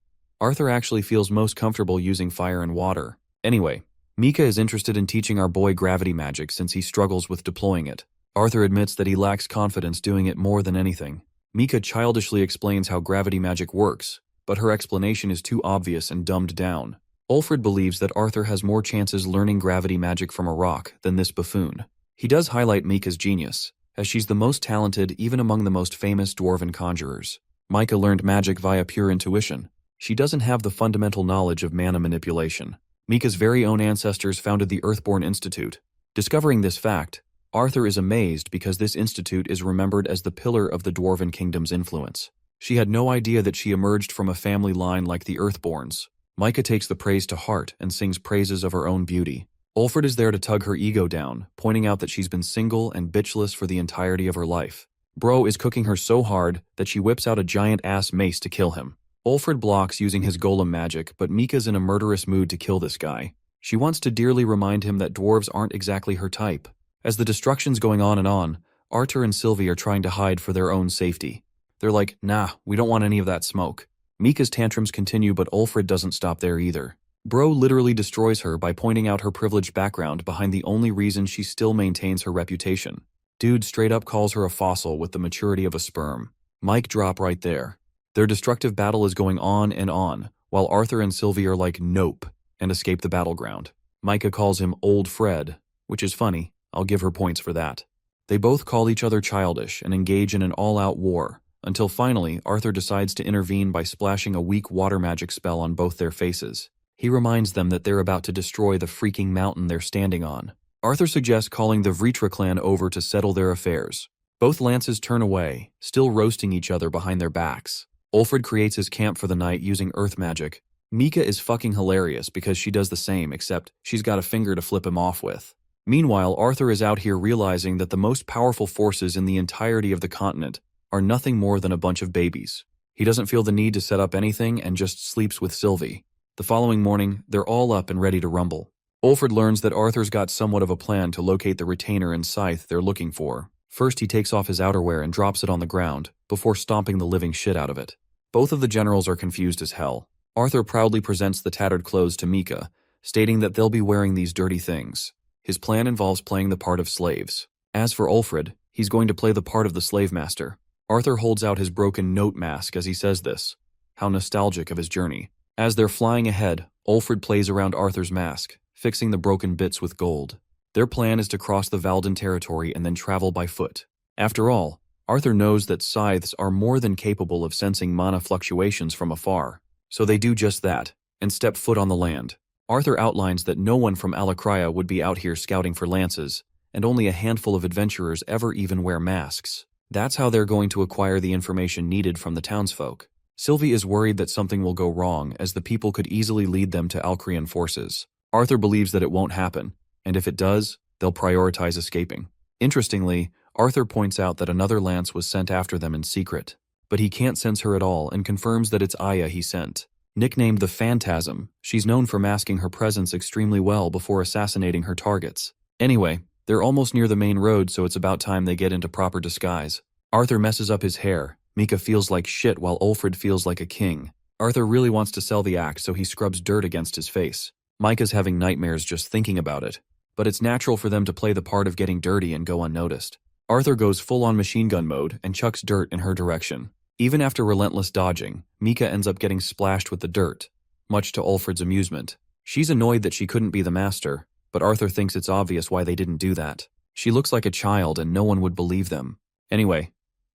Arthur actually feels most comfortable using fire and water. Anyway, Mika is interested in teaching our boy gravity magic since he struggles with deploying it. Arthur admits that he lacks confidence doing it more than anything. Mika childishly explains how gravity magic works, but her explanation is too obvious and dumbed down. Ulfred believes that Arthur has more chances learning gravity magic from a rock than this buffoon. He does highlight Mika's genius, as she's the most talented even among the most famous dwarven conjurers. Mika learned magic via pure intuition. She doesn't have the fundamental knowledge of mana manipulation. Mika's very own ancestors founded the Earthborn Institute. Discovering this fact, Arthur is amazed because this institute is remembered as the pillar of the Dwarven Kingdom's influence. She had no idea that she emerged from a family line like the Earthborns. Mika takes the praise to heart and sings praises of her own beauty. Ulfred is there to tug her ego down, pointing out that she's been single and bitchless for the entirety of her life. Bro is cooking her so hard that she whips out a giant-ass mace to kill him. Ulfred blocks using his golem magic, but Mika's in a murderous mood to kill this guy. She wants to dearly remind him that dwarves aren't exactly her type. As the destruction's going on, Arthur and Sylvie are trying to hide for their own safety. They're like, nah, we don't want any of that smoke. Mika's tantrums continue, but Ulfred doesn't stop there either. Bro literally destroys her by pointing out her privileged background behind the only reason she still maintains her reputation. Dude straight up calls her a fossil with the maturity of a sperm. Mic drop right there. Their destructive battle is going on, while Arthur and Sylvie are like, nope, and escape the battleground. Mika calls him Old Fred, which is funny. I'll give her points for that. They both call each other childish and engage in an all-out war, until finally Arthur decides to intervene by splashing a weak water magic spell on both their faces. He reminds them that they're about to destroy the freaking mountain they're standing on. Arthur suggests calling the Vritra clan over to settle their affairs. Both lances turn away, still roasting each other behind their backs. Ulfred creates his camp for the night using earth magic. Mika is fucking hilarious because she does the same, except she's got a finger to flip him off with. Meanwhile, Arthur is out here realizing that the most powerful forces in the entirety of the continent are nothing more than a bunch of babies. He doesn't feel the need to set up anything and just sleeps with Sylvie. The following morning, they're all up and ready to rumble. Ulfred learns that Arthur's got somewhat of a plan to locate the retainer and scythe they're looking for. First, he takes off his outerwear and drops it on the ground, before stomping the living shit out of it. Both of the generals are confused as hell. Arthur proudly presents the tattered clothes to Mika, stating that they'll be wearing these dirty things. His plan involves playing the part of slaves. As for Ulfred, he's going to play the part of the slave master. Arthur holds out his broken note mask as he says this. How nostalgic of his journey. As they're flying ahead, Ulfred plays around Arthur's mask, fixing the broken bits with gold. Their plan is to cross the Valden territory and then travel by foot. After all, Arthur knows that scythes are more than capable of sensing mana fluctuations from afar, so they do just that, and step foot on the land. Arthur outlines that no one from Alakria would be out here scouting for lances, and only a handful of adventurers ever even wear masks. That's how they're going to acquire the information needed from the townsfolk. Sylvie is worried that something will go wrong, as the people could easily lead them to Alcrian forces. Arthur believes that it won't happen, and if it does, they'll prioritize escaping. Interestingly, Arthur points out that another lance was sent after them in secret, but he can't sense her at all and confirms that it's Aya he sent. Nicknamed the Phantasm, she's known for masking her presence extremely well before assassinating her targets. Anyway, they're almost near the main road, so it's about time they get into proper disguise. Arthur messes up his hair. Mika feels like shit while Ulfrid feels like a king. Arthur really wants to sell the act, so he scrubs dirt against his face. Micah's having nightmares just thinking about it, but it's natural for them to play the part of getting dirty and go unnoticed. Arthur goes full-on machine gun mode and chucks dirt in her direction. Even after relentless dodging, Mika ends up getting splashed with the dirt, much to Ulfrid's amusement. She's annoyed that she couldn't be the master, but Arthur thinks it's obvious why they didn't do that. She looks like a child and no one would believe them. Anyway,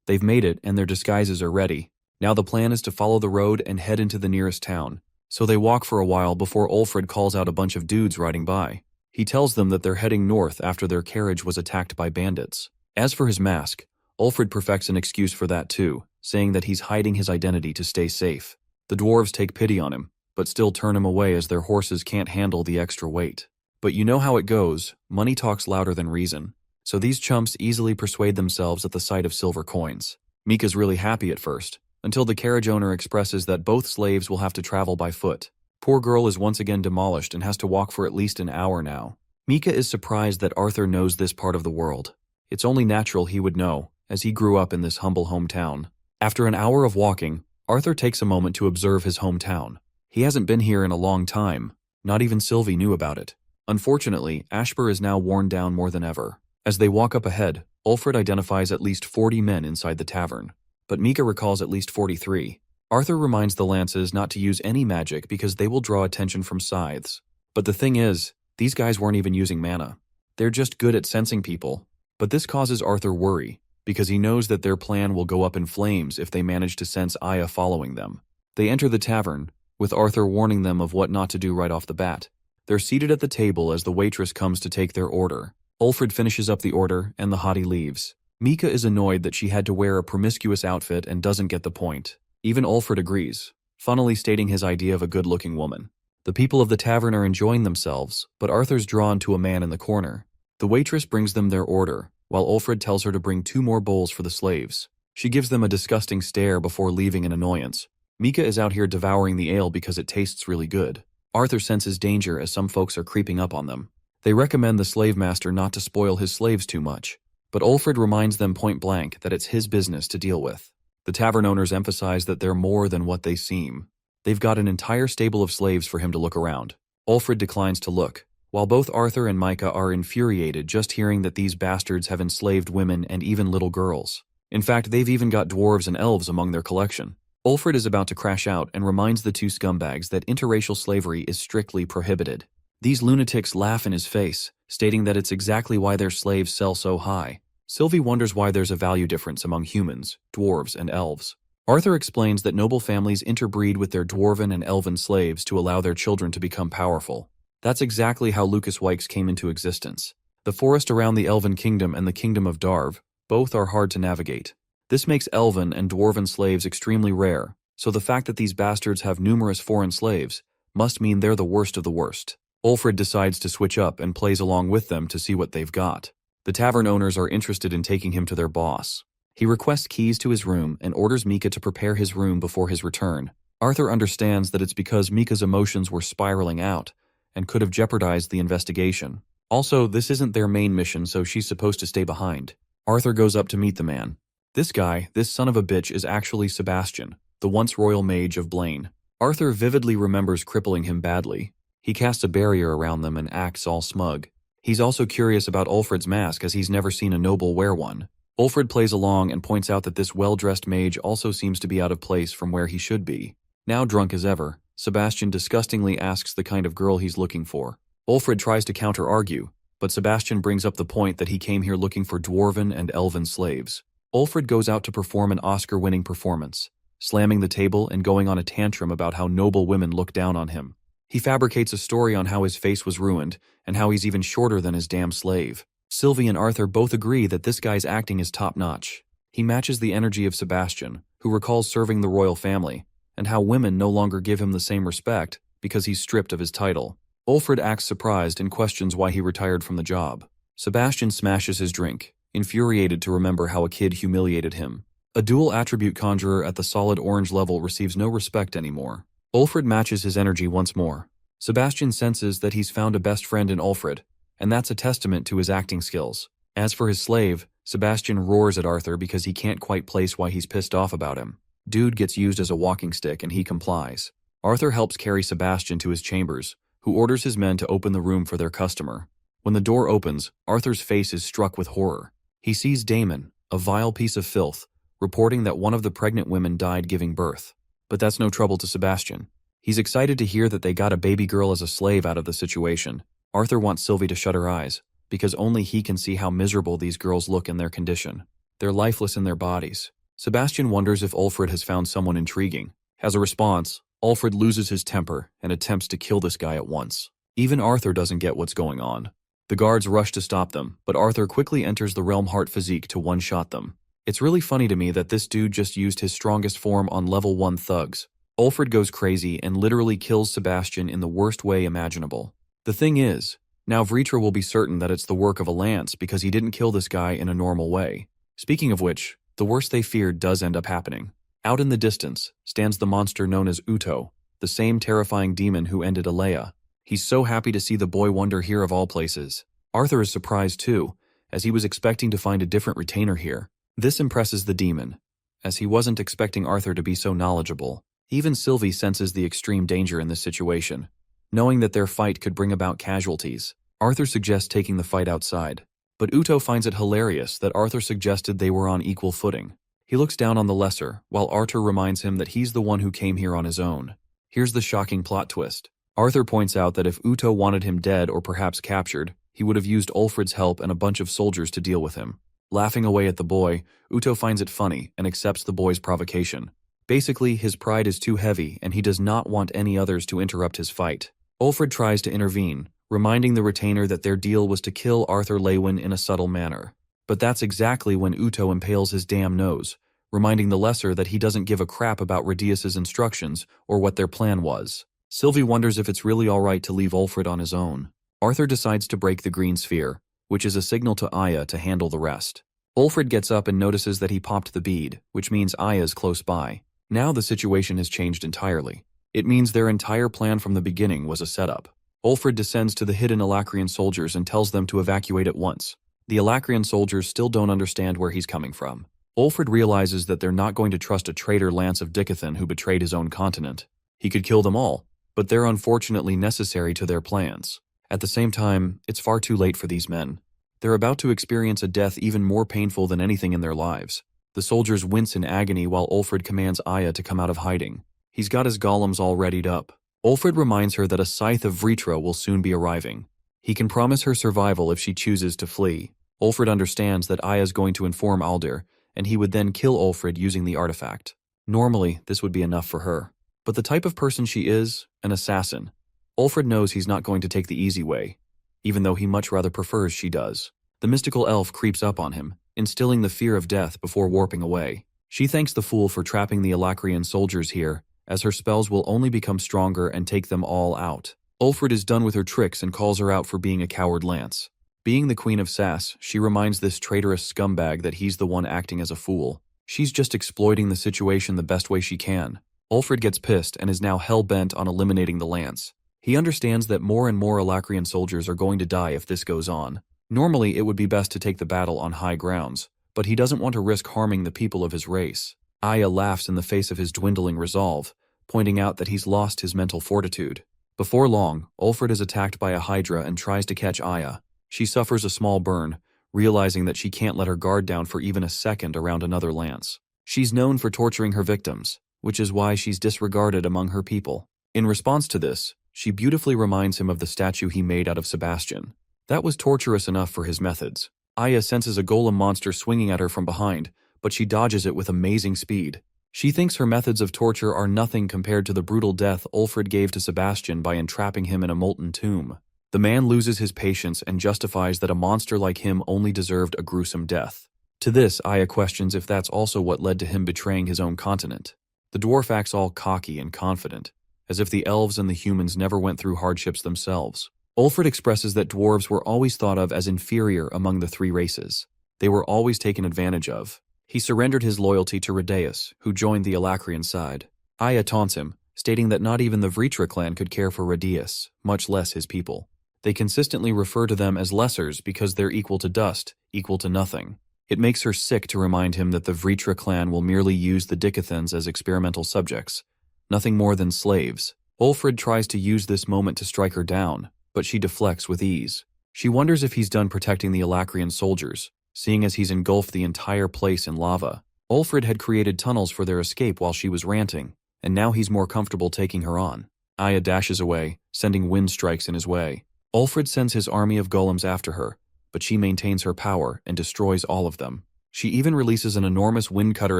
they've made it and their disguises are ready. Now the plan is to follow the road and head into the nearest town. So they walk for a while before Ulfrid calls out a bunch of dudes riding by. He tells them that they're heading north after their carriage was attacked by bandits. As for his mask, Ulfrid perfects an excuse for that too, saying that he's hiding his identity to stay safe. The dwarves take pity on him, but still turn him away as their horses can't handle the extra weight. But you know how it goes, money talks louder than reason. So these chumps easily persuade themselves at the sight of silver coins. Mika's really happy at first, until the carriage owner expresses that both slaves will have to travel by foot. Poor girl is once again demolished and has to walk for at least an hour now. Mika is surprised that Arthur knows this part of the world. It's only natural he would know, as he grew up in this humble hometown. After an hour of walking, Arthur takes a moment to observe his hometown. He hasn't been here in a long time. Not even Sylvie knew about it. Unfortunately, Ashbur is now worn down more than ever. As they walk up ahead, Ulfrid identifies at least 40 men inside the tavern, but Mika recalls at least 43. Arthur reminds the lances not to use any magic because they will draw attention from scythes. But the thing is, these guys weren't even using mana. They're just good at sensing people. But this causes Arthur worry, because he knows that their plan will go up in flames if they manage to sense Aya following them. They enter the tavern, with Arthur warning them of what not to do right off the bat. They're seated at the table as the waitress comes to take their order. Ulfrid finishes up the order, and the hottie leaves. Mika is annoyed that she had to wear a promiscuous outfit and doesn't get the point. Even Ulfrid agrees, funnily stating his idea of a good-looking woman. The people of the tavern are enjoying themselves, but Arthur's drawn to a man in the corner. The waitress brings them their order, while Ulfrid tells her to bring 2 more bowls for the slaves. She gives them a disgusting stare before leaving in annoyance. Mika is out here devouring the ale because it tastes really good. Arthur senses danger as some folks are creeping up on them. They recommend the slave master not to spoil his slaves too much, but Ulfrid reminds them point blank that it's his business to deal with. The tavern owners emphasize that they're more than what they seem. They've got an entire stable of slaves for him to look around. Ulfrid declines to look, while both Arthur and Micah are infuriated just hearing that these bastards have enslaved women and even little girls. In fact, they've even got dwarves and elves among their collection. Ulfrid is about to crash out and reminds the 2 scumbags that interracial slavery is strictly prohibited. These lunatics laugh in his face, stating that it's exactly why their slaves sell so high. Sylvie wonders why there's a value difference among humans, dwarves, and elves. Arthur explains that noble families interbreed with their dwarven and elven slaves to allow their children to become powerful. That's exactly how Lucas Wykes came into existence. The forest around the Elven Kingdom and the Kingdom of Darv, both are hard to navigate. This makes elven and dwarven slaves extremely rare, so the fact that these bastards have numerous foreign slaves must mean they're the worst of the worst. Ulfrid decides to switch up and plays along with them to see what they've got. The tavern owners are interested in taking him to their boss. He requests keys to his room and orders Mika to prepare his room before his return. Arthur understands that it's because Mika's emotions were spiraling out and could have jeopardized the investigation. Also, this isn't their main mission, so she's supposed to stay behind. Arthur goes up to meet the man. This guy, this son of a bitch, is actually Sebastian, the once royal mage of Blaine. Arthur vividly remembers crippling him badly. He casts a barrier around them and acts all smug. He's also curious about Ulfrid's mask as he's never seen a noble wear one. Ulfrid plays along and points out that this well-dressed mage also seems to be out of place from where he should be. Now drunk as ever, Sebastian disgustingly asks the kind of girl he's looking for. Ulfrid tries to counter-argue, but Sebastian brings up the point that he came here looking for dwarven and elven slaves. Ulfrid goes out to perform an Oscar-winning performance, slamming the table and going on a tantrum about how noble women look down on him. He fabricates a story on how his face was ruined and how he's even shorter than his damn slave. Sylvie and Arthur both agree that this guy's acting is top-notch. He matches the energy of Sebastian, who recalls serving the royal family, and how women no longer give him the same respect because he's stripped of his title. Ulfred acts surprised and questions why he retired from the job. Sebastian smashes his drink, infuriated to remember how a kid humiliated him. A dual attribute conjurer at the solid orange level receives no respect anymore. Ulfred matches his energy once more. Sebastian senses that he's found a best friend in Ulfred, and that's a testament to his acting skills. As for his slave, Sebastian roars at Arthur because he can't quite place why he's pissed off about him. Dude gets used as a walking stick and he complies. Arthur helps carry Sebastian to his chambers, who orders his men to open the room for their customer. When the door opens, Arthur's face is struck with horror. He sees Damon, a vile piece of filth, reporting that one of the pregnant women died giving birth. But that's no trouble to Sebastian. He's excited to hear that they got a baby girl as a slave out of the situation. Arthur wants Sylvie to shut her eyes, because only he can see how miserable these girls look in their condition. They're lifeless in their bodies. Sebastian wonders if Ulfred has found someone intriguing. As a response, Ulfred loses his temper and attempts to kill this guy at once. Even Arthur doesn't get what's going on. The guards rush to stop them, but Arthur quickly enters the Realm Heart physique to one-shot them. It's really funny to me that this dude just used his strongest form on level 1 thugs. Ulfred goes crazy and literally kills Sebastian in the worst way imaginable. The thing is, now Vritra will be certain that it's the work of a lance because he didn't kill this guy in a normal way. Speaking of which, the worst they feared does end up happening. Out in the distance stands the monster known as Uto, the same terrifying demon who ended Alea. He's so happy to see the boy wonder here of all places. Arthur is surprised too, as he was expecting to find a different retainer here. This impresses the demon, as he wasn't expecting Arthur to be so knowledgeable. Even Sylvie senses the extreme danger in this situation. Knowing that their fight could bring about casualties, Arthur suggests taking the fight outside. But Uto finds it hilarious that Arthur suggested they were on equal footing. He looks down on the lesser, while Arthur reminds him that he's the one who came here on his own. Here's the shocking plot twist. Arthur points out that if Uto wanted him dead or perhaps captured, he would have used Ulfred's help and a bunch of soldiers to deal with him. Laughing away at the boy, Uto finds it funny and accepts the boy's provocation. Basically, his pride is too heavy and he does not want any others to interrupt his fight. Ulfred tries to intervene, reminding the retainer that their deal was to kill Arthur Lewin in a subtle manner. But that's exactly when Uto impales his damn nose, reminding the lesser that he doesn't give a crap about Radius's instructions or what their plan was. Sylvie wonders if it's really alright to leave Ulfred on his own. Arthur decides to break the green sphere, which is a signal to Aya to handle the rest. Ulfred gets up and notices that he popped the bead, which means Aya's close by. Now the situation has changed entirely. It means their entire plan from the beginning was a setup. Ulfred descends to the hidden Alacrian soldiers and tells them to evacuate at once. The Alacrian soldiers still don't understand where he's coming from. Ulfred realizes that they're not going to trust a traitor Lance of Dicathan who betrayed his own continent. He could kill them all, but they're unfortunately necessary to their plans. At the same time, it's far too late for these men. They're about to experience a death even more painful than anything in their lives. The soldiers wince in agony while Ulfred commands Aya to come out of hiding. He's got his golems all readied up. Ulfred reminds her that a scythe of Vritra will soon be arriving. He can promise her survival if she chooses to flee. Ulfred understands that Aya's going to inform Aldir, and he would then kill Ulfred using the artifact. Normally, this would be enough for her. But the type of person she is, an assassin. Ulfred knows he's not going to take the easy way, even though he much rather prefers she does. The mystical elf creeps up on him, instilling the fear of death before warping away. She thanks the fool for trapping the Alacrian soldiers here, as her spells will only become stronger and take them all out. Ulfred is done with her tricks and calls her out for being a coward lance. Being the queen of sass, she reminds this traitorous scumbag that he's the one acting as a fool. She's just exploiting the situation the best way she can. Ulfred gets pissed and is now hell-bent on eliminating the lance. He understands that more and more Alacrian soldiers are going to die if this goes on. Normally, it would be best to take the battle on high grounds, but he doesn't want to risk harming the people of his race. Aya laughs in the face of his dwindling resolve, pointing out that he's lost his mental fortitude. Before long, Ulfred is attacked by a hydra and tries to catch Aya. She suffers a small burn, realizing that she can't let her guard down for even a second around another lance. She's known for torturing her victims, which is why she's disregarded among her people. In response to this, she beautifully reminds him of the statue he made out of Sebastian. That was torturous enough for his methods. Aya senses a golem monster swinging at her from behind, but she dodges it with amazing speed. She thinks her methods of torture are nothing compared to the brutal death Ulfrid gave to Sebastian by entrapping him in a molten tomb. The man loses his patience and justifies that a monster like him only deserved a gruesome death. To this, Aya questions if that's also what led to him betraying his own continent. The dwarf acts all cocky and confident, as if the elves and the humans never went through hardships themselves. Ulfrid expresses that dwarves were always thought of as inferior among the three races. They were always taken advantage of. He surrendered his loyalty to Rhodeus, who joined the Alacrian side. Aya taunts him, stating that not even the Vritra clan could care for Rhodeus, much less his people. They consistently refer to them as lessers because they're equal to dust, equal to nothing. It makes her sick to remind him that the Vritra clan will merely use the Dicathans as experimental subjects, nothing more than slaves. Ulfrid tries to use this moment to strike her down, but she deflects with ease. She wonders if he's done protecting the Alacrian soldiers, seeing as he's engulfed the entire place in lava. Ulfrid had created tunnels for their escape while she was ranting, and now he's more comfortable taking her on. Aya dashes away, sending wind strikes in his way. Ulfrid sends his army of golems after her, but she maintains her power and destroys all of them. She even releases an enormous wind cutter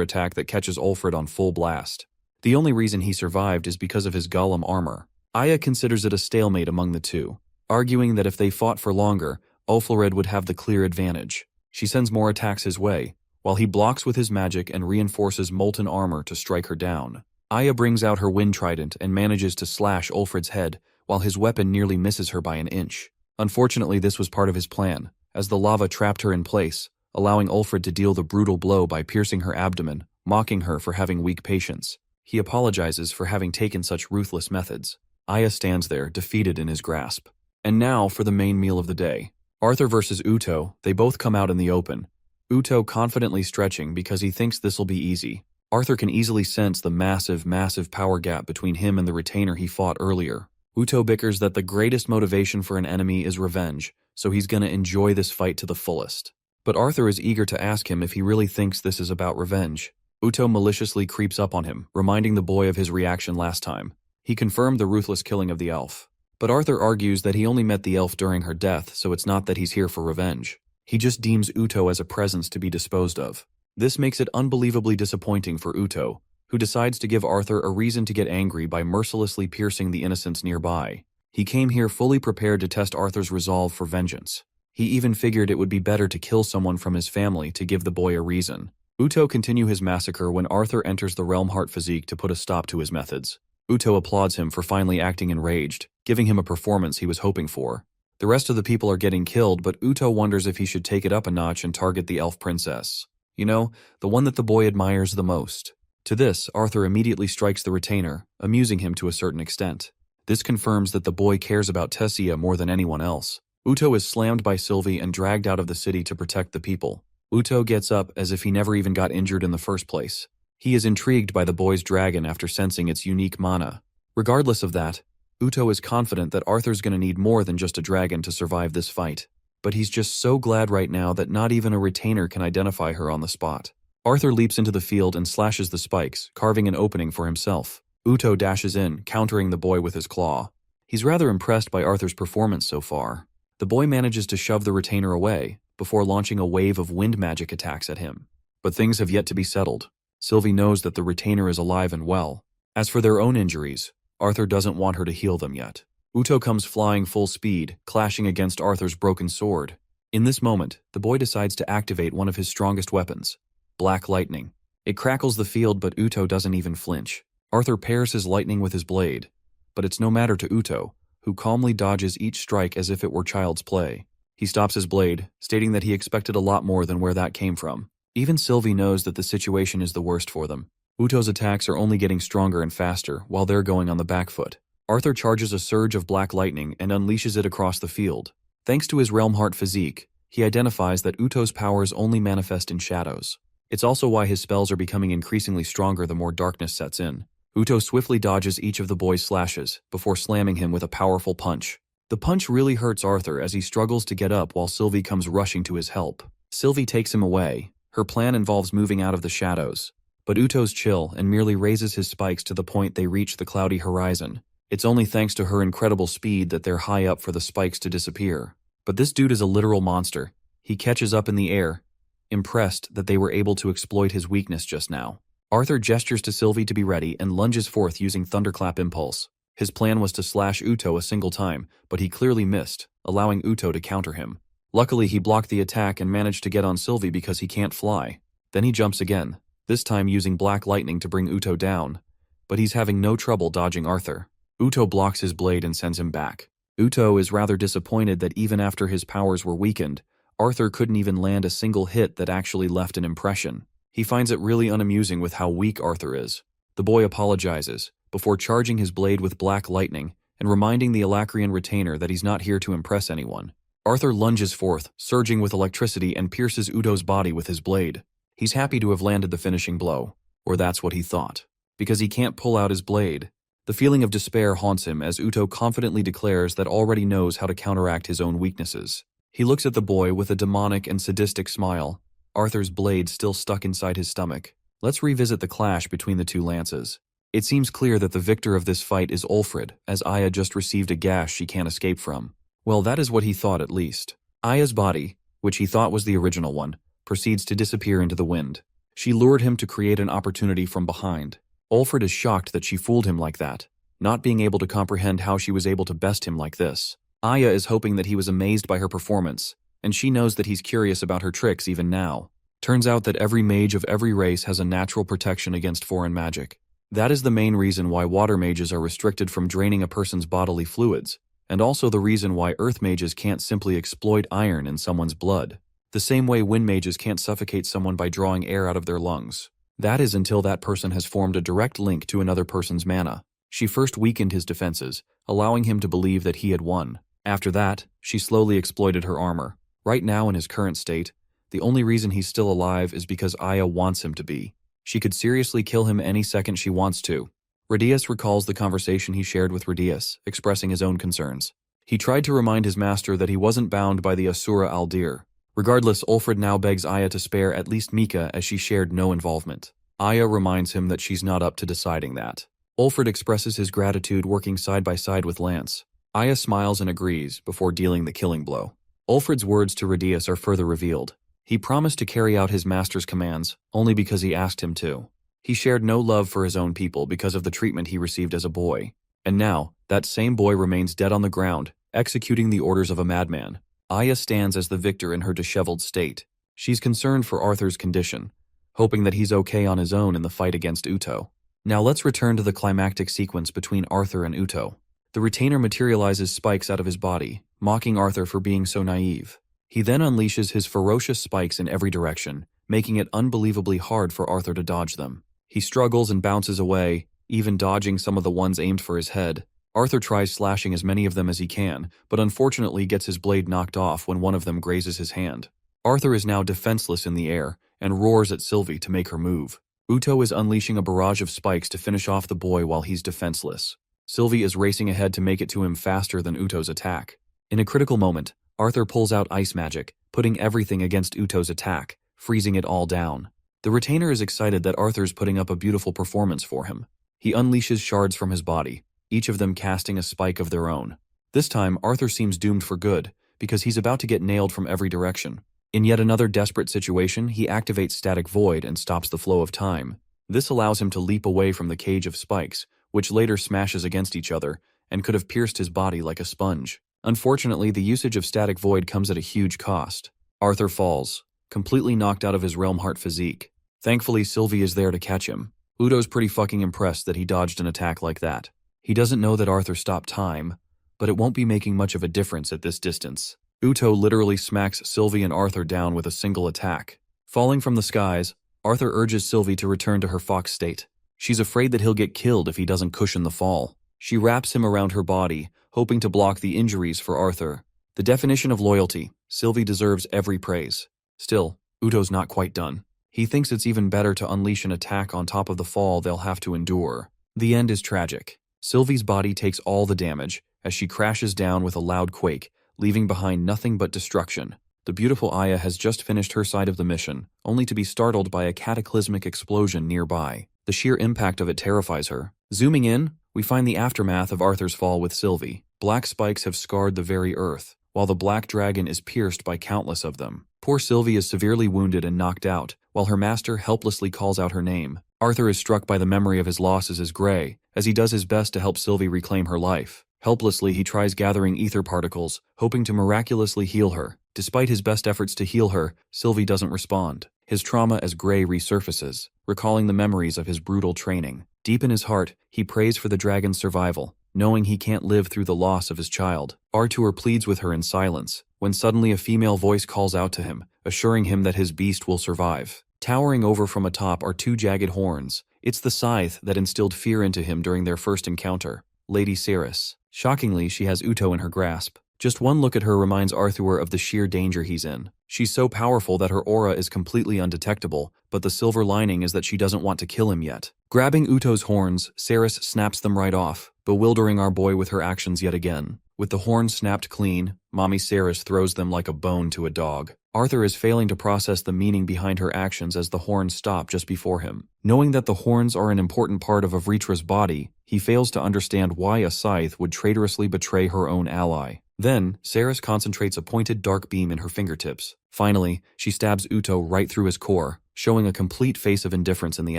attack that catches Ulfrid on full blast. The only reason he survived is because of his golem armor. Aya considers it a stalemate among the two, arguing that if they fought for longer, Ulfrid would have the clear advantage. She sends more attacks his way, while he blocks with his magic and reinforces molten armor to strike her down. Aya brings out her wind trident and manages to slash Ulfrid's head, while his weapon nearly misses her by an inch. Unfortunately, this was part of his plan, as the lava trapped her in place, allowing Ulfrid to deal the brutal blow by piercing her abdomen, mocking her for having weak patience. He apologizes for having taken such ruthless methods. Aya stands there, defeated in his grasp. And now for the main meal of the day. Arthur versus Uto. They both come out in the open. Uto confidently stretching because he thinks this'll be easy. Arthur can easily sense the massive power gap between him and the retainer he fought earlier. Uto bickers that the greatest motivation for an enemy is revenge, so he's gonna enjoy this fight to the fullest. But Arthur is eager to ask him if he really thinks this is about revenge. Uto maliciously creeps up on him, reminding the boy of his reaction last time. He confirmed the ruthless killing of the elf. But Arthur argues that he only met the elf during her death, so it's not that he's here for revenge. He just deems Uto as a presence to be disposed of. This makes it unbelievably disappointing for Uto, who decides to give Arthur a reason to get angry by mercilessly piercing the innocents nearby. He came here fully prepared to test Arthur's resolve for vengeance. He even figured it would be better to kill someone from his family to give the boy a reason. Uto continues his massacre when Arthur enters the Realm Heart physique to put a stop to his methods. Uto applauds him for finally acting enraged, giving him a performance he was hoping for. The rest of the people are getting killed, but Uto wonders if he should take it up a notch and target the elf princess. You know, the one that the boy admires the most. To this, Arthur immediately strikes the retainer, amusing him to a certain extent. This confirms that the boy cares about Tessia more than anyone else. Uto is slammed by Sylvie and dragged out of the city to protect the people. Uto gets up as if he never even got injured in the first place. He is intrigued by the boy's dragon after sensing its unique mana. Regardless of that, Uto is confident that Arthur's gonna need more than just a dragon to survive this fight. But he's just so glad right now that not even a retainer can identify her on the spot. Arthur leaps into the field and slashes the spikes, carving an opening for himself. Uto dashes in, countering the boy with his claw. He's rather impressed by Arthur's performance so far. The boy manages to shove the retainer away, before launching a wave of wind magic attacks at him. But things have yet to be settled. Sylvie knows that the retainer is alive and well. As for their own injuries, Arthur doesn't want her to heal them yet. Uto comes flying full speed, clashing against Arthur's broken sword. In this moment, the boy decides to activate one of his strongest weapons, Black Lightning. It crackles the field, but Uto doesn't even flinch. Arthur pairs his lightning with his blade, but it's no matter to Uto, who calmly dodges each strike as if it were child's play. He stops his blade, stating that he expected a lot more than where that came from. Even Sylvie knows that the situation is the worst for them. Uto's attacks are only getting stronger and faster, while they're going on the back foot. Arthur charges a surge of black lightning and unleashes it across the field. Thanks to his Realm Heart physique, he identifies that Uto's powers only manifest in shadows. It's also why his spells are becoming increasingly stronger the more darkness sets in. Uto swiftly dodges each of the boy's slashes, before slamming him with a powerful punch. The punch really hurts Arthur as he struggles to get up while Sylvie comes rushing to his help. Sylvie takes him away. Her plan involves moving out of the shadows. But Uto's chill and merely raises his spikes to the point they reach the cloudy horizon. It's only thanks to her incredible speed that they're high up for the spikes to disappear. But this dude is a literal monster. He catches up in the air, impressed that they were able to exploit his weakness just now. Arthur gestures to Sylvie to be ready and lunges forth using Thunderclap Impulse. His plan was to slash Uto a single time, but he clearly missed, allowing Uto to counter him. Luckily, he blocked the attack and managed to get on Sylvie because he can't fly. Then he jumps again, this time using Black Lightning to bring Uto down. But he's having no trouble dodging Arthur. Uto blocks his blade and sends him back. Uto is rather disappointed that even after his powers were weakened, Arthur couldn't even land a single hit that actually left an impression. He finds it really unamusing with how weak Arthur is. The boy apologizes, before charging his blade with Black Lightning and reminding the Alacrian retainer that he's not here to impress anyone. Arthur lunges forth, surging with electricity, and pierces Uto's body with his blade. He's happy to have landed the finishing blow, or that's what he thought, because he can't pull out his blade. The feeling of despair haunts him as Uto confidently declares that already knows how to counteract his own weaknesses. He looks at the boy with a demonic and sadistic smile, Arthur's blade still stuck inside his stomach. Let's revisit the clash between the two lances. It seems clear that the victor of this fight is Ulfrid, as Aya just received a gash she can't escape from. Well, that is what he thought at least. Aya's body, which he thought was the original one, proceeds to disappear into the wind. She lured him to create an opportunity from behind. Ulfrid is shocked that she fooled him like that, not being able to comprehend how she was able to best him like this. Aya is hoping that he was amazed by her performance, and she knows that he's curious about her tricks even now. Turns out that every mage of every race has a natural protection against foreign magic. That is the main reason why water mages are restricted from draining a person's bodily fluids, and also the reason why earth mages can't simply exploit iron in someone's blood. The same way wind mages can't suffocate someone by drawing air out of their lungs. That is until that person has formed a direct link to another person's mana. She first weakened his defenses, allowing him to believe that he had won. After that, she slowly exploited her armor. Right now in his current state, the only reason he's still alive is because Aya wants him to be. She could seriously kill him any second she wants to. Radius recalls the conversation he shared with Radius, expressing his own concerns. He tried to remind his master that he wasn't bound by the Asura Aldir. Regardless, Ulfrid now begs Aya to spare at least Mika as she shared no involvement. Aya reminds him that she's not up to deciding that. Ulfrid expresses his gratitude working side by side with Lance. Aya smiles and agrees before dealing the killing blow. Ulfrid's words to Radius are further revealed. He promised to carry out his master's commands only because he asked him to. He shared no love for his own people because of the treatment he received as a boy. And now, that same boy remains dead on the ground, executing the orders of a madman. Aya stands as the victor in her disheveled state. She's concerned for Arthur's condition, hoping that he's okay on his own in the fight against Uto. Now let's return to the climactic sequence between Arthur and Uto. The retainer materializes spikes out of his body, mocking Arthur for being so naive. He then unleashes his ferocious spikes in every direction, making it unbelievably hard for Arthur to dodge them. He struggles and bounces away, even dodging some of the ones aimed for his head. Arthur tries slashing as many of them as he can, but unfortunately gets his blade knocked off when one of them grazes his hand. Arthur is now defenseless in the air, and roars at Sylvie to make her move. Uto is unleashing a barrage of spikes to finish off the boy while he's defenseless. Sylvie is racing ahead to make it to him faster than Uto's attack. In a critical moment, Arthur pulls out ice magic, putting everything against Uto's attack, freezing it all down. The retainer is excited that Arthur's putting up a beautiful performance for him. He unleashes shards from his body, each of them casting a spike of their own. This time, Arthur seems doomed for good, because he's about to get nailed from every direction. In yet another desperate situation, he activates Static Void and stops the flow of time. This allows him to leap away from the cage of spikes, which later smashes against each other, and could have pierced his body like a sponge. Unfortunately, the usage of Static Void comes at a huge cost. Arthur falls, completely knocked out of his Realm Heart physique. Thankfully, Sylvie is there to catch him. Uto's pretty fucking impressed that he dodged an attack like that. He doesn't know that Arthur stopped time, but it won't be making much of a difference at this distance. Uto literally smacks Sylvie and Arthur down with a single attack. Falling from the skies, Arthur urges Sylvie to return to her fox state. She's afraid that he'll get killed if he doesn't cushion the fall. She wraps him around her body, hoping to block the injuries for Arthur. The definition of loyalty, Sylvie deserves every praise. Still, Uto's not quite done. He thinks it's even better to unleash an attack on top of the fall they'll have to endure. The end is tragic. Sylvie's body takes all the damage as she crashes down with a loud quake, leaving behind nothing but destruction. The beautiful Aya has just finished her side of the mission, only to be startled by a cataclysmic explosion nearby. The sheer impact of it terrifies her. Zooming in, we find the aftermath of Arthur's fall with Sylvie. Black spikes have scarred the very earth, while the black dragon is pierced by countless of them. Poor Sylvie is severely wounded and knocked out, while her master helplessly calls out her name. Arthur is struck by the memory of his losses as Gray, as he does his best to help Sylvie reclaim her life. Helplessly, he tries gathering ether particles, hoping to miraculously heal her. Despite his best efforts to heal her, Sylvie doesn't respond. His trauma as Gray resurfaces, recalling the memories of his brutal training. Deep in his heart, he prays for the dragon's survival, knowing he can't live through the loss of his child. Arthur pleads with her in silence, when suddenly a female voice calls out to him, assuring him that his beast will survive. Towering over from atop are two jagged horns. It's the scythe that instilled fear into him during their first encounter, Lady Ceres. Shockingly, she has Uto in her grasp. Just one look at her reminds Arthur of the sheer danger he's in. She's so powerful that her aura is completely undetectable, but the silver lining is that she doesn't want to kill him yet. Grabbing Uto's horns, Ceres snaps them right off, bewildering our boy with her actions yet again. With the horns snapped clean, Mommy Ceres throws them like a bone to a dog. Arthur is failing to process the meaning behind her actions as the horns stop just before him. Knowing that the horns are an important part of Avritra's body, he fails to understand why a scythe would traitorously betray her own ally. Then, Ceres concentrates a pointed dark beam in her fingertips. Finally, she stabs Uto right through his core, showing a complete face of indifference in the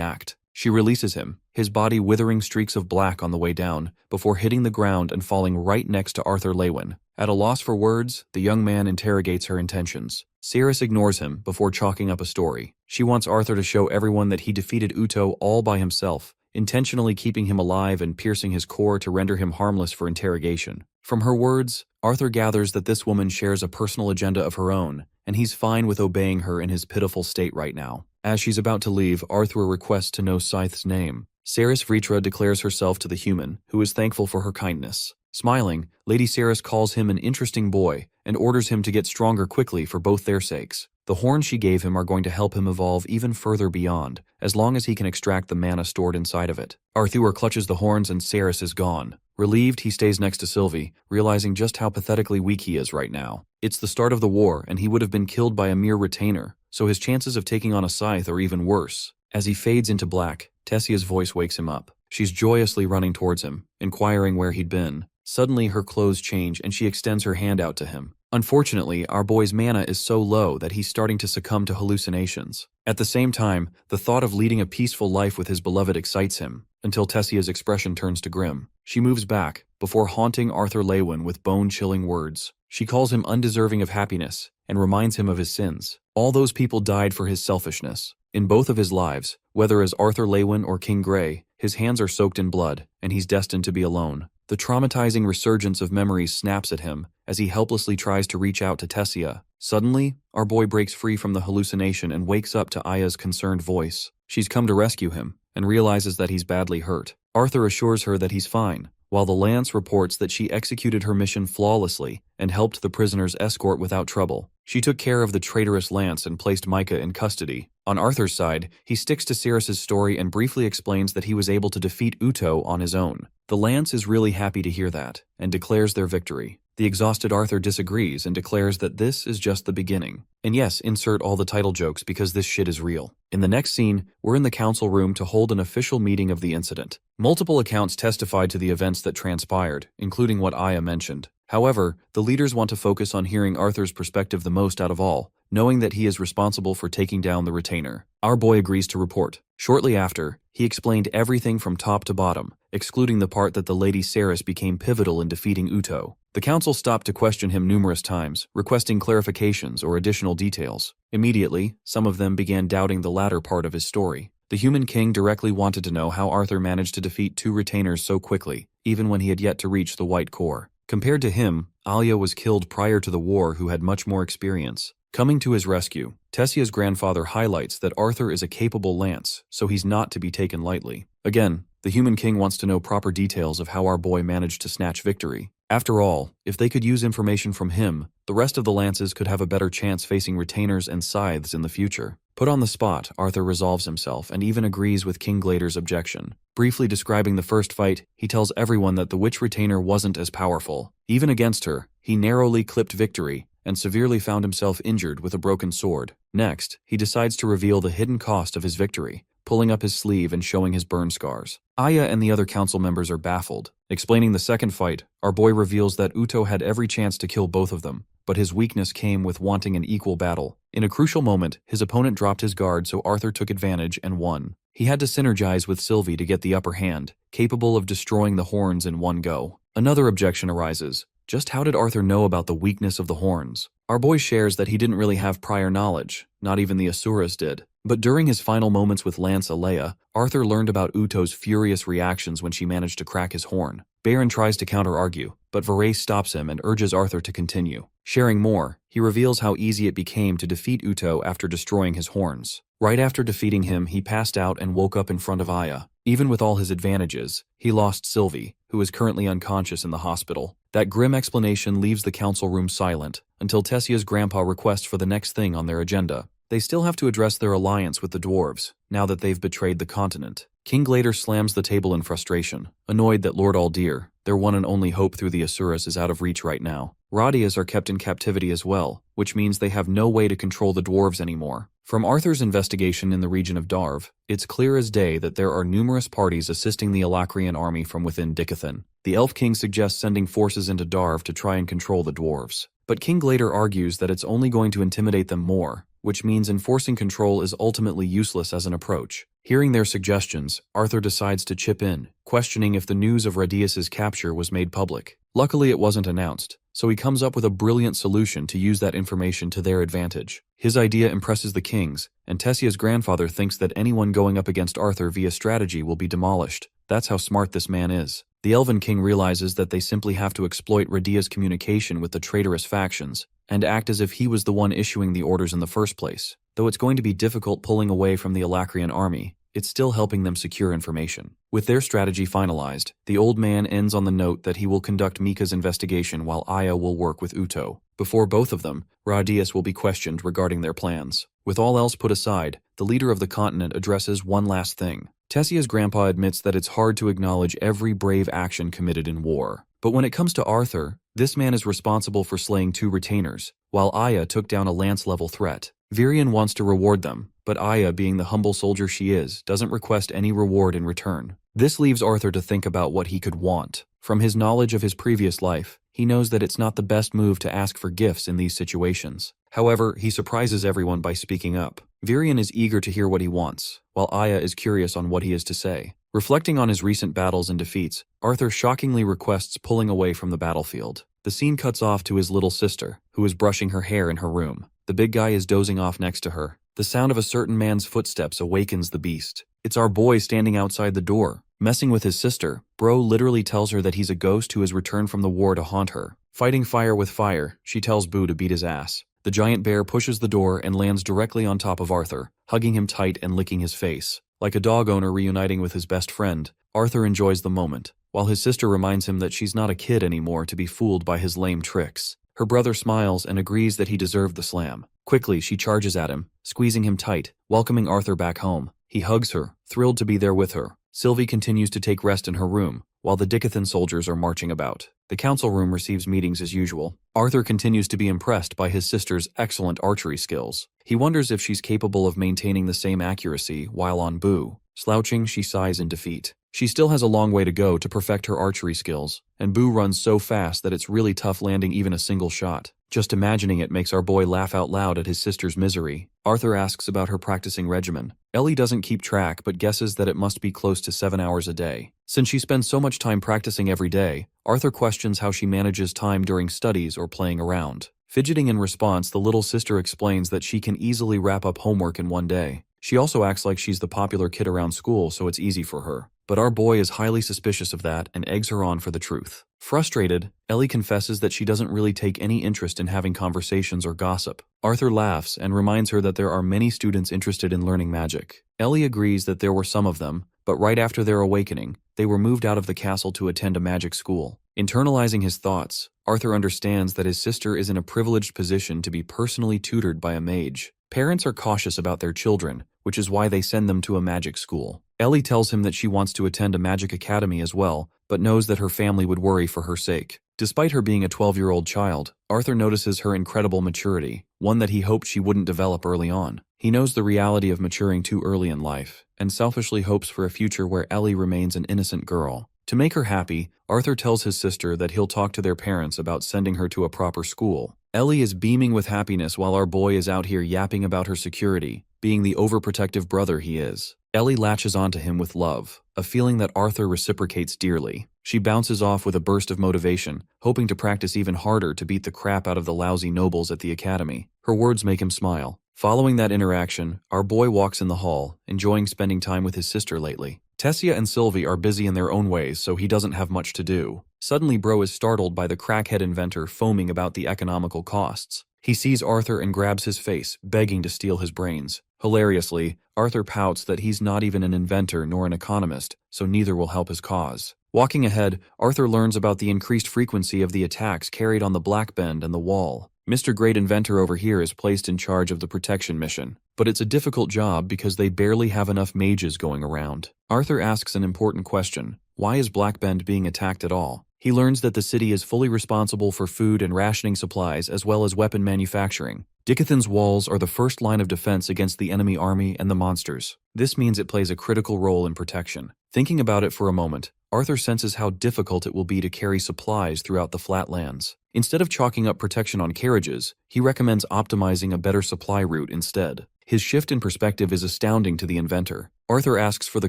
act. She releases him, his body withering streaks of black on the way down, before hitting the ground and falling right next to Arthur Lewin. At a loss for words, the young man interrogates her intentions. Ceres ignores him before chalking up a story. She wants Arthur to show everyone that he defeated Uto all by himself, intentionally keeping him alive and piercing his core to render him harmless for interrogation. From her words, Arthur gathers that this woman shares a personal agenda of her own, and he's fine with obeying her in his pitiful state right now. As she's about to leave, Arthur requests to know Scythe's name. Ceres Vritra declares herself to the human, who is thankful for her kindness. Smiling, Lady Ceres calls him an interesting boy and orders him to get stronger quickly for both their sakes. The horns she gave him are going to help him evolve even further beyond, as long as he can extract the mana stored inside of it. Arthur clutches the horns and Ceres is gone. Relieved, he stays next to Sylvie, realizing just how pathetically weak he is right now. It's the start of the war, and he would have been killed by a mere retainer, so his chances of taking on a scythe are even worse. As he fades into black, Tessia's voice wakes him up. She's joyously running towards him, inquiring where he'd been. Suddenly, her clothes change and she extends her hand out to him. Unfortunately, our boy's mana is so low that he's starting to succumb to hallucinations. At the same time, the thought of leading a peaceful life with his beloved excites him, until Tessia's expression turns to grim. She moves back, before haunting Arthur Lewin with bone-chilling words. She calls him undeserving of happiness, and reminds him of his sins. All those people died for his selfishness. In both of his lives, whether as Arthur Lewin or King Gray, his hands are soaked in blood, and he's destined to be alone. The traumatizing resurgence of memories snaps at him as he helplessly tries to reach out to Tessia. Suddenly, our boy breaks free from the hallucination and wakes up to Aya's concerned voice. She's come to rescue him, and realizes that he's badly hurt. Arthur assures her that he's fine, while the Lance reports that she executed her mission flawlessly and helped the prisoners escort without trouble. She took care of the traitorous Lance and placed Micah in custody. On Arthur's side, he sticks to Ceres's story and briefly explains that he was able to defeat Uto on his own. The Lance is really happy to hear that, and declares their victory. The exhausted Arthur disagrees and declares that this is just the beginning. And yes, insert all the title jokes because this shit is real. In the next scene, we're in the council room to hold an official meeting of the incident. Multiple accounts testified to the events that transpired, including what Aya mentioned. However, the leaders want to focus on hearing Arthur's perspective the most out of all, knowing that he is responsible for taking down the retainer. Our boy agrees to report. Shortly after, he explained everything from top to bottom, excluding the part that the Lady Ceres became pivotal in defeating Uto. The council stopped to question him numerous times, requesting clarifications or additional details. Immediately, some of them began doubting the latter part of his story. The Human King directly wanted to know how Arthur managed to defeat two retainers so quickly, even when he had yet to reach the White Core. Compared to him, Alia was killed prior to the war who had much more experience. Coming to his rescue, Tessia's grandfather highlights that Arthur is a capable lance, so he's not to be taken lightly. Again, the Human King wants to know proper details of how our boy managed to snatch victory. After all, if they could use information from him, the rest of the lances could have a better chance facing retainers and scythes in the future. Put on the spot, Arthur resolves himself and even agrees with King Glader's objection. Briefly describing the first fight, he tells everyone that the witch retainer wasn't as powerful. Even against her, he narrowly clipped victory and severely found himself injured with a broken sword. Next, he decides to reveal the hidden cost of his victory, pulling up his sleeve and showing his burn scars. Aya and the other council members are baffled. Explaining the second fight, our boy reveals that Uto had every chance to kill both of them, but his weakness came with wanting an equal battle. In a crucial moment, his opponent dropped his guard, so Arthur took advantage and won. He had to synergize with Sylvie to get the upper hand, capable of destroying the horns in one go. Another objection arises. Just how did Arthur know about the weakness of the horns? Our boy shares that he didn't really have prior knowledge, not even the Asuras did. But during his final moments with Lance Alea, Arthur learned about Uto's furious reactions when she managed to crack his horn. Baron tries to counter-argue, but Varese stops him and urges Arthur to continue. Sharing more, he reveals how easy it became to defeat Uto after destroying his horns. Right after defeating him, he passed out and woke up in front of Aya. Even with all his advantages, he lost Sylvie, who is currently unconscious in the hospital. That grim explanation leaves the council room silent, until Tessia's grandpa requests for the next thing on their agenda. They still have to address their alliance with the dwarves, now that they've betrayed the continent. King Glader slams the table in frustration, annoyed that Lord Aldir, their one and only hope through the Asuras, is out of reach right now. Radias are kept in captivity as well, which means they have no way to control the dwarves anymore. From Arthur's investigation in the region of Darv, it's clear as day that there are numerous parties assisting the Alacrian army from within Dicathan. The Elf King suggests sending forces into Darv to try and control the dwarves. But King Glader argues that it's only going to intimidate them more, which means enforcing control is ultimately useless as an approach. Hearing their suggestions, Arthur decides to chip in, questioning if the news of Radius's capture was made public. Luckily, it wasn't announced, so he comes up with a brilliant solution to use that information to their advantage. His idea impresses the kings, and Tessia's grandfather thinks that anyone going up against Arthur via strategy will be demolished. That's how smart this man is. The Elven King realizes that they simply have to exploit Radia's communication with the traitorous factions, and act as if he was the one issuing the orders in the first place. Though it's going to be difficult pulling away from the Alacrian army, it's still helping them secure information. With their strategy finalized, the old man ends on the note that he will conduct Mika's investigation while Aya will work with Uto. Before both of them, Radius will be questioned regarding their plans. With all else put aside, the leader of the continent addresses one last thing. Tessia's grandpa admits that it's hard to acknowledge every brave action committed in war. But when it comes to Arthur, this man is responsible for slaying 2 retainers, while Aya took down a lance-level threat. Virion wants to reward them, but Aya, being the humble soldier she is, doesn't request any reward in return. This leaves Arthur to think about what he could want. From his knowledge of his previous life, he knows that it's not the best move to ask for gifts in these situations. However, he surprises everyone by speaking up. Virion is eager to hear what he wants, while Aya is curious on what he is to say. Reflecting on his recent battles and defeats, Arthur shockingly requests pulling away from the battlefield. The scene cuts off to his little sister, who is brushing her hair in her room. The big guy is dozing off next to her. The sound of a certain man's footsteps awakens the beast. It's our boy standing outside the door. Messing with his sister, Bro literally tells her that he's a ghost who has returned from the war to haunt her. Fighting fire with fire, she tells Boo to beat his ass. The giant bear pushes the door and lands directly on top of Arthur, hugging him tight and licking his face. Like a dog owner reuniting with his best friend, Arthur enjoys the moment, while his sister reminds him that she's not a kid anymore to be fooled by his lame tricks. Her brother smiles and agrees that he deserved the slam. Quickly, she charges at him, squeezing him tight, welcoming Arthur back home. He hugs her, thrilled to be there with her. Sylvie continues to take rest in her room, while the Dicathan soldiers are marching about. The council room receives meetings as usual. Arthur continues to be impressed by his sister's excellent archery skills. He wonders if she's capable of maintaining the same accuracy while on Boo. Slouching, she sighs in defeat. She still has a long way to go to perfect her archery skills, and Boo runs so fast that it's really tough landing even a single shot. Just imagining it makes our boy laugh out loud at his sister's misery. Arthur asks about her practicing regimen. Ellie doesn't keep track but guesses that it must be close to 7 hours a day. Since she spends so much time practicing every day, Arthur questions how she manages time during studies or playing around. Fidgeting in response, the little sister explains that she can easily wrap up homework in one day. She also acts like she's the popular kid around school, so it's easy for her. But our boy is highly suspicious of that and eggs her on for the truth. Frustrated, Ellie confesses that she doesn't really take any interest in having conversations or gossip. Arthur laughs and reminds her that there are many students interested in learning magic. Ellie agrees that there were some of them, but right after their awakening, they were moved out of the castle to attend a magic school. Internalizing his thoughts, Arthur understands that his sister is in a privileged position to be personally tutored by a mage. Parents are cautious about their children, which is why they send them to a magic school. Ellie tells him that she wants to attend a magic academy as well, but knows that her family would worry for her sake. Despite her being a 12-year-old child, Arthur notices her incredible maturity, one that he hoped she wouldn't develop early on. He knows the reality of maturing too early in life, and selfishly hopes for a future where Ellie remains an innocent girl. To make her happy, Arthur tells his sister that he'll talk to their parents about sending her to a proper school. Ellie is beaming with happiness while our boy is out here yapping about her security, being the overprotective brother he is. Ellie latches onto him with love, a feeling that Arthur reciprocates dearly. She bounces off with a burst of motivation, hoping to practice even harder to beat the crap out of the lousy nobles at the academy. Her words make him smile. Following that interaction, our boy walks in the hall, enjoying spending time with his sister lately. Tessia and Sylvie are busy in their own ways, so he doesn't have much to do. Suddenly, Bro is startled by the crackhead inventor foaming about the economical costs. He sees Arthur and grabs his face, begging to steal his brains. Hilariously, Arthur pouts that he's not even an inventor nor an economist, so neither will help his cause. Walking ahead, Arthur learns about the increased frequency of the attacks carried on the Black Bend and the Wall. Mr. Great Inventor over here is placed in charge of the protection mission, but it's a difficult job because they barely have enough mages going around. Arthur asks an important question: why is Black Bend being attacked at all? He learns that the city is fully responsible for food and rationing supplies as well as weapon manufacturing. Dicathan's walls are the first line of defense against the enemy army and the monsters. This means it plays a critical role in protection. Thinking about it for a moment, Arthur senses how difficult it will be to carry supplies throughout the flatlands. Instead of chalking up protection on carriages, he recommends optimizing a better supply route instead. His shift in perspective is astounding to the inventor. Arthur asks for the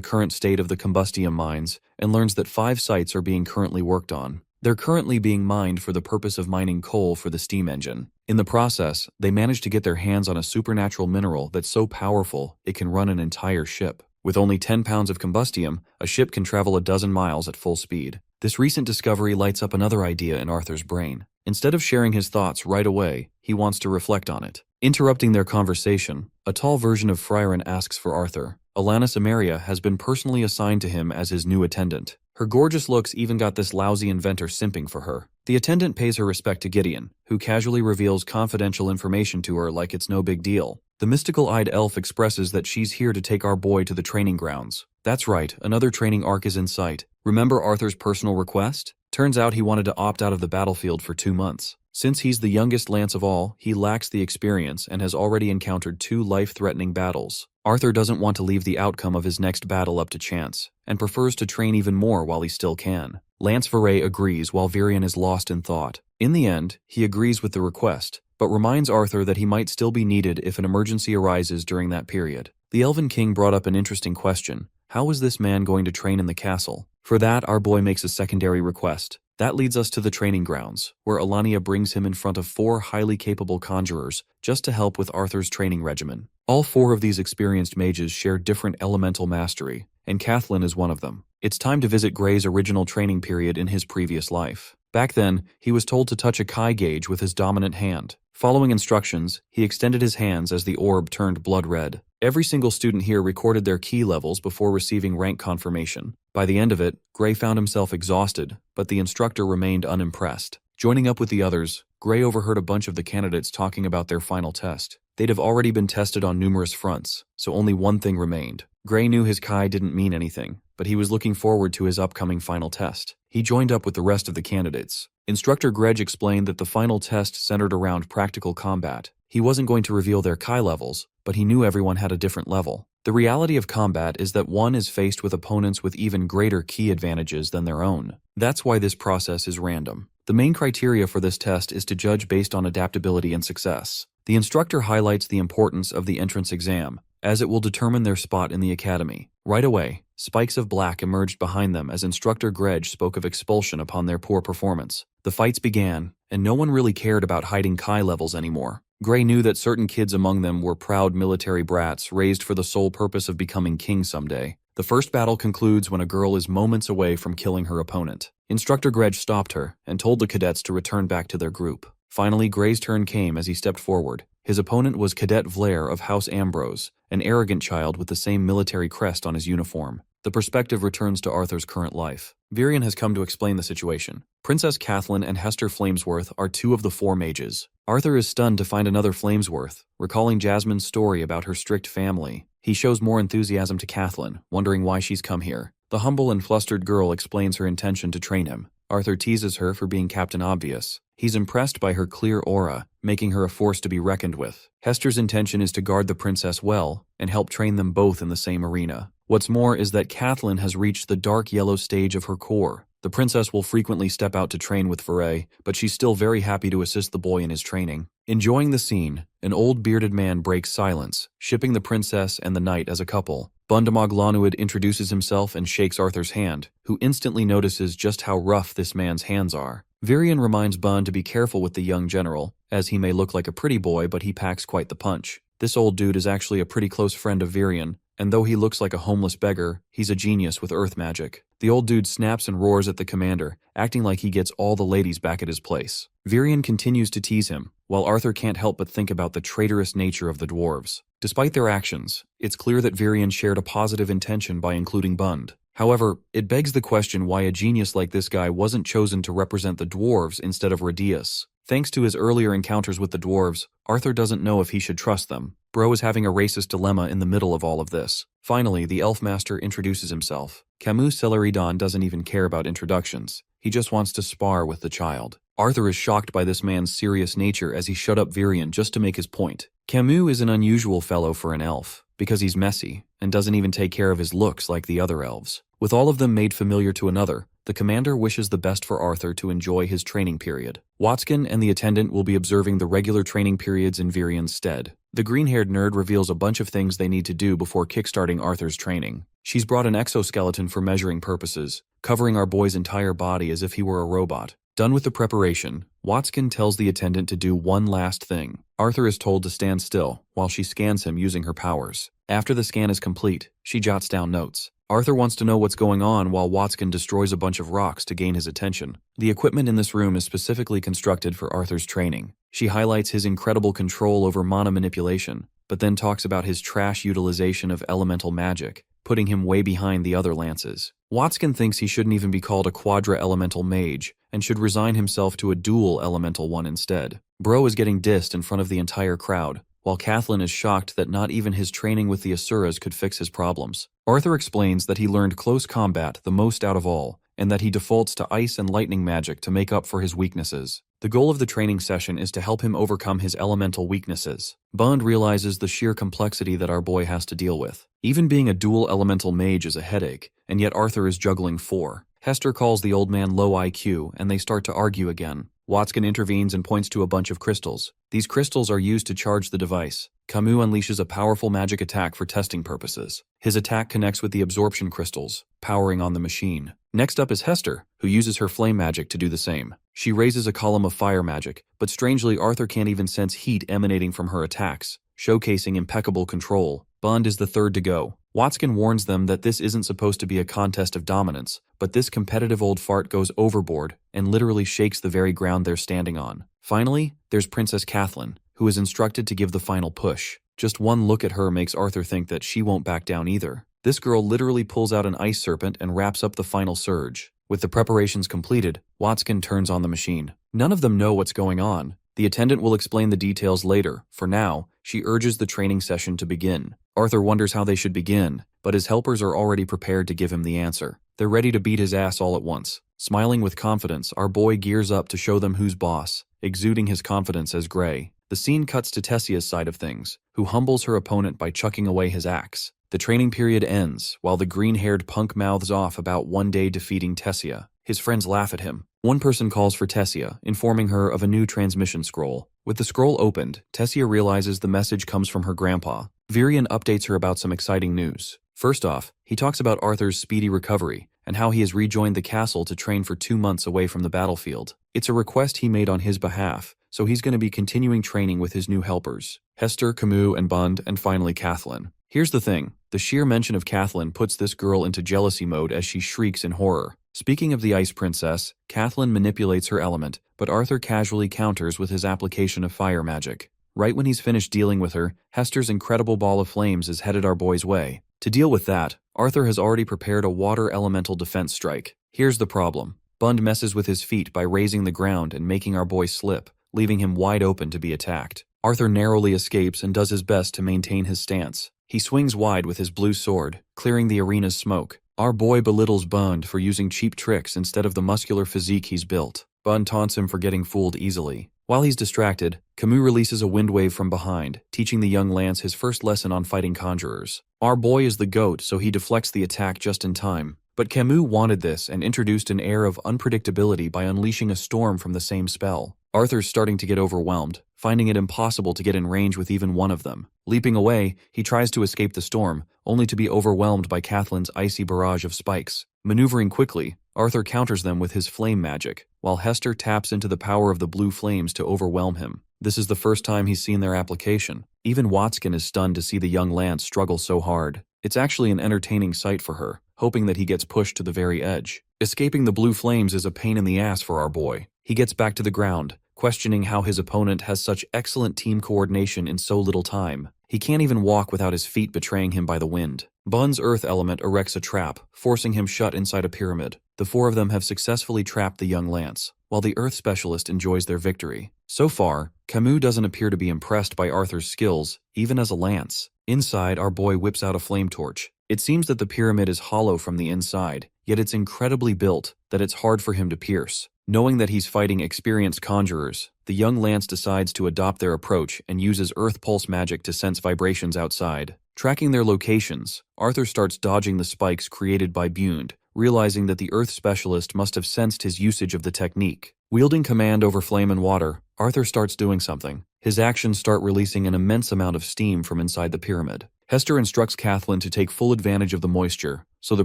current state of the combustium mines and learns that 5 sites are being currently worked on. They're currently being mined for the purpose of mining coal for the steam engine. In the process, they manage to get their hands on a supernatural mineral that's so powerful it can run an entire ship. With only 10 pounds of combustium, a ship can travel a dozen miles at full speed. This recent discovery lights up another idea in Arthur's brain. Instead of sharing his thoughts right away, he wants to reflect on it. Interrupting their conversation, a tall version of Friaren asks for Arthur. Alanis Emeria has been personally assigned to him as his new attendant. Her gorgeous looks even got this lousy inventor simping for her. The attendant pays her respect to Gideon, who casually reveals confidential information to her like it's no big deal. The mystical-eyed elf expresses that she's here to take our boy to the training grounds. That's right, another training arc is in sight. Remember Arthur's personal request? Turns out he wanted to opt out of the battlefield for 2 months. Since he's the youngest lance of all, he lacks the experience and has already encountered 2 life-threatening battles. Arthur doesn't want to leave the outcome of his next battle up to chance, and prefers to train even more while he still can. Lance Veray agrees while Virion is lost in thought. In the end, he agrees with the request, but reminds Arthur that he might still be needed if an emergency arises during that period. The Elven King brought up an interesting question. How is this man going to train in the castle? For that, our boy makes a secondary request. That leads us to the training grounds, where Alania brings him in front of 4 highly capable conjurers just to help with Arthur's training regimen. All 4 of these experienced mages share different elemental mastery, and Kathleen is one of them. It's time to visit Gray's original training period in his previous life. Back then, he was told to touch a Kai gauge with his dominant hand. Following instructions, he extended his hands as the orb turned blood red. Every single student here recorded their key levels before receiving rank confirmation. By the end of it, Gray found himself exhausted, but the instructor remained unimpressed. Joining up with the others, Gray overheard a bunch of the candidates talking about their final test. They'd have already been tested on numerous fronts, so only one thing remained. Gray knew his Kai didn't mean anything, but he was looking forward to his upcoming final test. He joined up with the rest of the candidates. Instructor Grej explained that the final test centered around practical combat. He wasn't going to reveal their Kai levels, but he knew everyone had a different level. The reality of combat is that one is faced with opponents with even greater key advantages than their own. That's why this process is random. The main criteria for this test is to judge based on adaptability and success. The instructor highlights the importance of the entrance exam, as it will determine their spot in the academy. Right away, spikes of black emerged behind them as Instructor Grej spoke of expulsion upon their poor performance. The fights began, and no one really cared about hiding Kai levels anymore. Gray knew that certain kids among them were proud military brats raised for the sole purpose of becoming king someday. The first battle concludes when a girl is moments away from killing her opponent. Instructor Grej stopped her and told the cadets to return back to their group. Finally, Gray's turn came as he stepped forward. His opponent was Cadet Vlaire of House Ambrose, an arrogant child with the same military crest on his uniform. The perspective returns to Arthur's current life. Virion has come to explain the situation. Princess Kathleen and Hester Flamesworth are 2 of the 4 mages. Arthur is stunned to find another Flamesworth, recalling Jasmine's story about her strict family. He shows more enthusiasm to Kathleen, wondering why she's come here. The humble and flustered girl explains her intention to train him. Arthur teases her for being Captain Obvious. He's impressed by her clear aura, making her a force to be reckoned with. Hester's intention is to guard the princess well and help train them both in the same arena. What's more is that Kathleen has reached the dark yellow stage of her core. The princess will frequently step out to train with Foray, but she's still very happy to assist the boy in his training. Enjoying the scene, an old bearded man breaks silence, shipping the princess and the knight as a couple. Bundamoglanuid introduces himself and shakes Arthur's hand, who instantly notices just how rough this man's hands are. Virion reminds Bund to be careful with the young general, as he may look like a pretty boy but he packs quite the punch. This old dude is actually a pretty close friend of Virion, and though he looks like a homeless beggar, he's a genius with earth magic. The old dude snaps and roars at the commander, acting like he gets all the ladies back at his place. Virion continues to tease him, while Arthur can't help but think about the traitorous nature of the dwarves. Despite their actions, it's clear that Virion shared a positive intention by including Bund. However, it begs the question why a genius like this guy wasn't chosen to represent the dwarves instead of Radius. Thanks to his earlier encounters with the dwarves, Arthur doesn't know if he should trust them. Bro is having a racist dilemma in the middle of all of this. Finally, the elf master introduces himself. Camus Celeridon doesn't even care about introductions. He just wants to spar with the child. Arthur is shocked by this man's serious nature as he shut up Virion just to make his point. Camus is an unusual fellow for an elf, because he's messy, and doesn't even take care of his looks like the other elves. With all of them made familiar to another, the commander wishes the best for Arthur to enjoy his training period. Watskin and the attendant will be observing the regular training periods in Virion's stead. The green-haired nerd reveals a bunch of things they need to do before kickstarting Arthur's training. She's brought an exoskeleton for measuring purposes, covering our boy's entire body as if he were a robot. Done with the preparation, Watskin tells the attendant to do one last thing. Arthur is told to stand still while she scans him using her powers. After the scan is complete, she jots down notes. Arthur wants to know what's going on while Watskin destroys a bunch of rocks to gain his attention. The equipment in this room is specifically constructed for Arthur's training. She highlights his incredible control over mana manipulation, but then talks about his trash utilization of elemental magic, putting him way behind the other lances. Watskin thinks he shouldn't even be called a quadra-elemental mage, and should resign himself to a dual-elemental one instead. Bro is getting dissed in front of the entire crowd, while Kathleen is shocked that not even his training with the Asuras could fix his problems. Arthur explains that he learned close combat the most out of all, and that he defaults to ice and lightning magic to make up for his weaknesses. The goal of the training session is to help him overcome his elemental weaknesses. Bond realizes the sheer complexity that our boy has to deal with. Even being a dual elemental mage is a headache, and yet Arthur is juggling 4. Hester calls the old man low IQ, and they start to argue again. Watskin intervenes and points to a bunch of crystals. These crystals are used to charge the device. Camus unleashes a powerful magic attack for testing purposes. His attack connects with the absorption crystals, powering on the machine. Next up is Hester, who uses her flame magic to do the same. She raises a column of fire magic, but strangely Arthur can't even sense heat emanating from her attacks, showcasing impeccable control. Bond is the third to go. Watskin warns them that this isn't supposed to be a contest of dominance, but this competitive old fart goes overboard and literally shakes the very ground they're standing on. Finally, there's Princess Kathleen, who is instructed to give the final push. Just one look at her makes Arthur think that she won't back down either. This girl literally pulls out an ice serpent and wraps up the final surge. With the preparations completed, Watskin turns on the machine. None of them know what's going on. The attendant will explain the details later. For now, she urges the training session to begin. Arthur wonders how they should begin, but his helpers are already prepared to give him the answer. They're ready to beat his ass all at once. Smiling with confidence, our boy gears up to show them who's boss, exuding his confidence as Gray. The scene cuts to Tessia's side of things, who humbles her opponent by chucking away his axe. The training period ends, while the green-haired punk mouths off about one day defeating Tessia. His friends laugh at him. One person calls for Tessia, informing her of a new transmission scroll. With the scroll opened, Tessia realizes the message comes from her grandpa. Virion updates her about some exciting news. First off, he talks about Arthur's speedy recovery, and how he has rejoined the castle to train for 2 months away from the battlefield. It's a request he made on his behalf, so he's going to be continuing training with his new helpers, Hester, Camus, and Bund, and finally Kathleen. Here's the thing, the sheer mention of Kathleen puts this girl into jealousy mode as she shrieks in horror. Speaking of the Ice Princess, Kathleen manipulates her element, but Arthur casually counters with his application of fire magic. Right when he's finished dealing with her, Hester's incredible ball of flames is headed our boy's way. To deal with that, Arthur has already prepared a water elemental defense strike. Here's the problem. Bund messes with his feet by raising the ground and making our boy slip, leaving him wide open to be attacked. Arthur narrowly escapes and does his best to maintain his stance. He swings wide with his blue sword, clearing the arena's smoke. Our boy belittles Bund for using cheap tricks instead of the muscular physique he's built. Bund taunts him for getting fooled easily. While he's distracted, Camus releases a wind wave from behind, teaching the young lance his first lesson on fighting conjurers. Our boy is the GOAT, so he deflects the attack just in time. But Camus wanted this and introduced an air of unpredictability by unleashing a storm from the same spell. Arthur's starting to get overwhelmed, finding it impossible to get in range with even one of them. Leaping away, he tries to escape the storm, only to be overwhelmed by Kathleen's icy barrage of spikes. Maneuvering quickly, Arthur counters them with his flame magic, while Hester taps into the power of the blue flames to overwhelm him. This is the first time he's seen their application. Even Watskin is stunned to see the young Lance struggle so hard. It's actually an entertaining sight for her, hoping that he gets pushed to the very edge. Escaping the blue flames is a pain in the ass for our boy. He gets back to the ground, questioning how his opponent has such excellent team coordination in so little time. He can't even walk without his feet betraying him by the wind. Bun's earth element erects a trap, forcing him shut inside a pyramid. The four of them have successfully trapped the young Lance, while the earth specialist enjoys their victory. So far, Camus doesn't appear to be impressed by Arthur's skills, even as a lance. Inside, our boy whips out a flame torch. It seems that the pyramid is hollow from the inside, yet it's incredibly built that it's hard for him to pierce. Knowing that he's fighting experienced conjurers, the young Lance decides to adopt their approach and uses earth pulse magic to sense vibrations outside. Tracking their locations, Arthur starts dodging the spikes created by Bund, realizing that the earth specialist must have sensed his usage of the technique. Wielding command over flame and water, Arthur starts doing something. His actions start releasing an immense amount of steam from inside the pyramid. Hester instructs Kathleen to take full advantage of the moisture, so the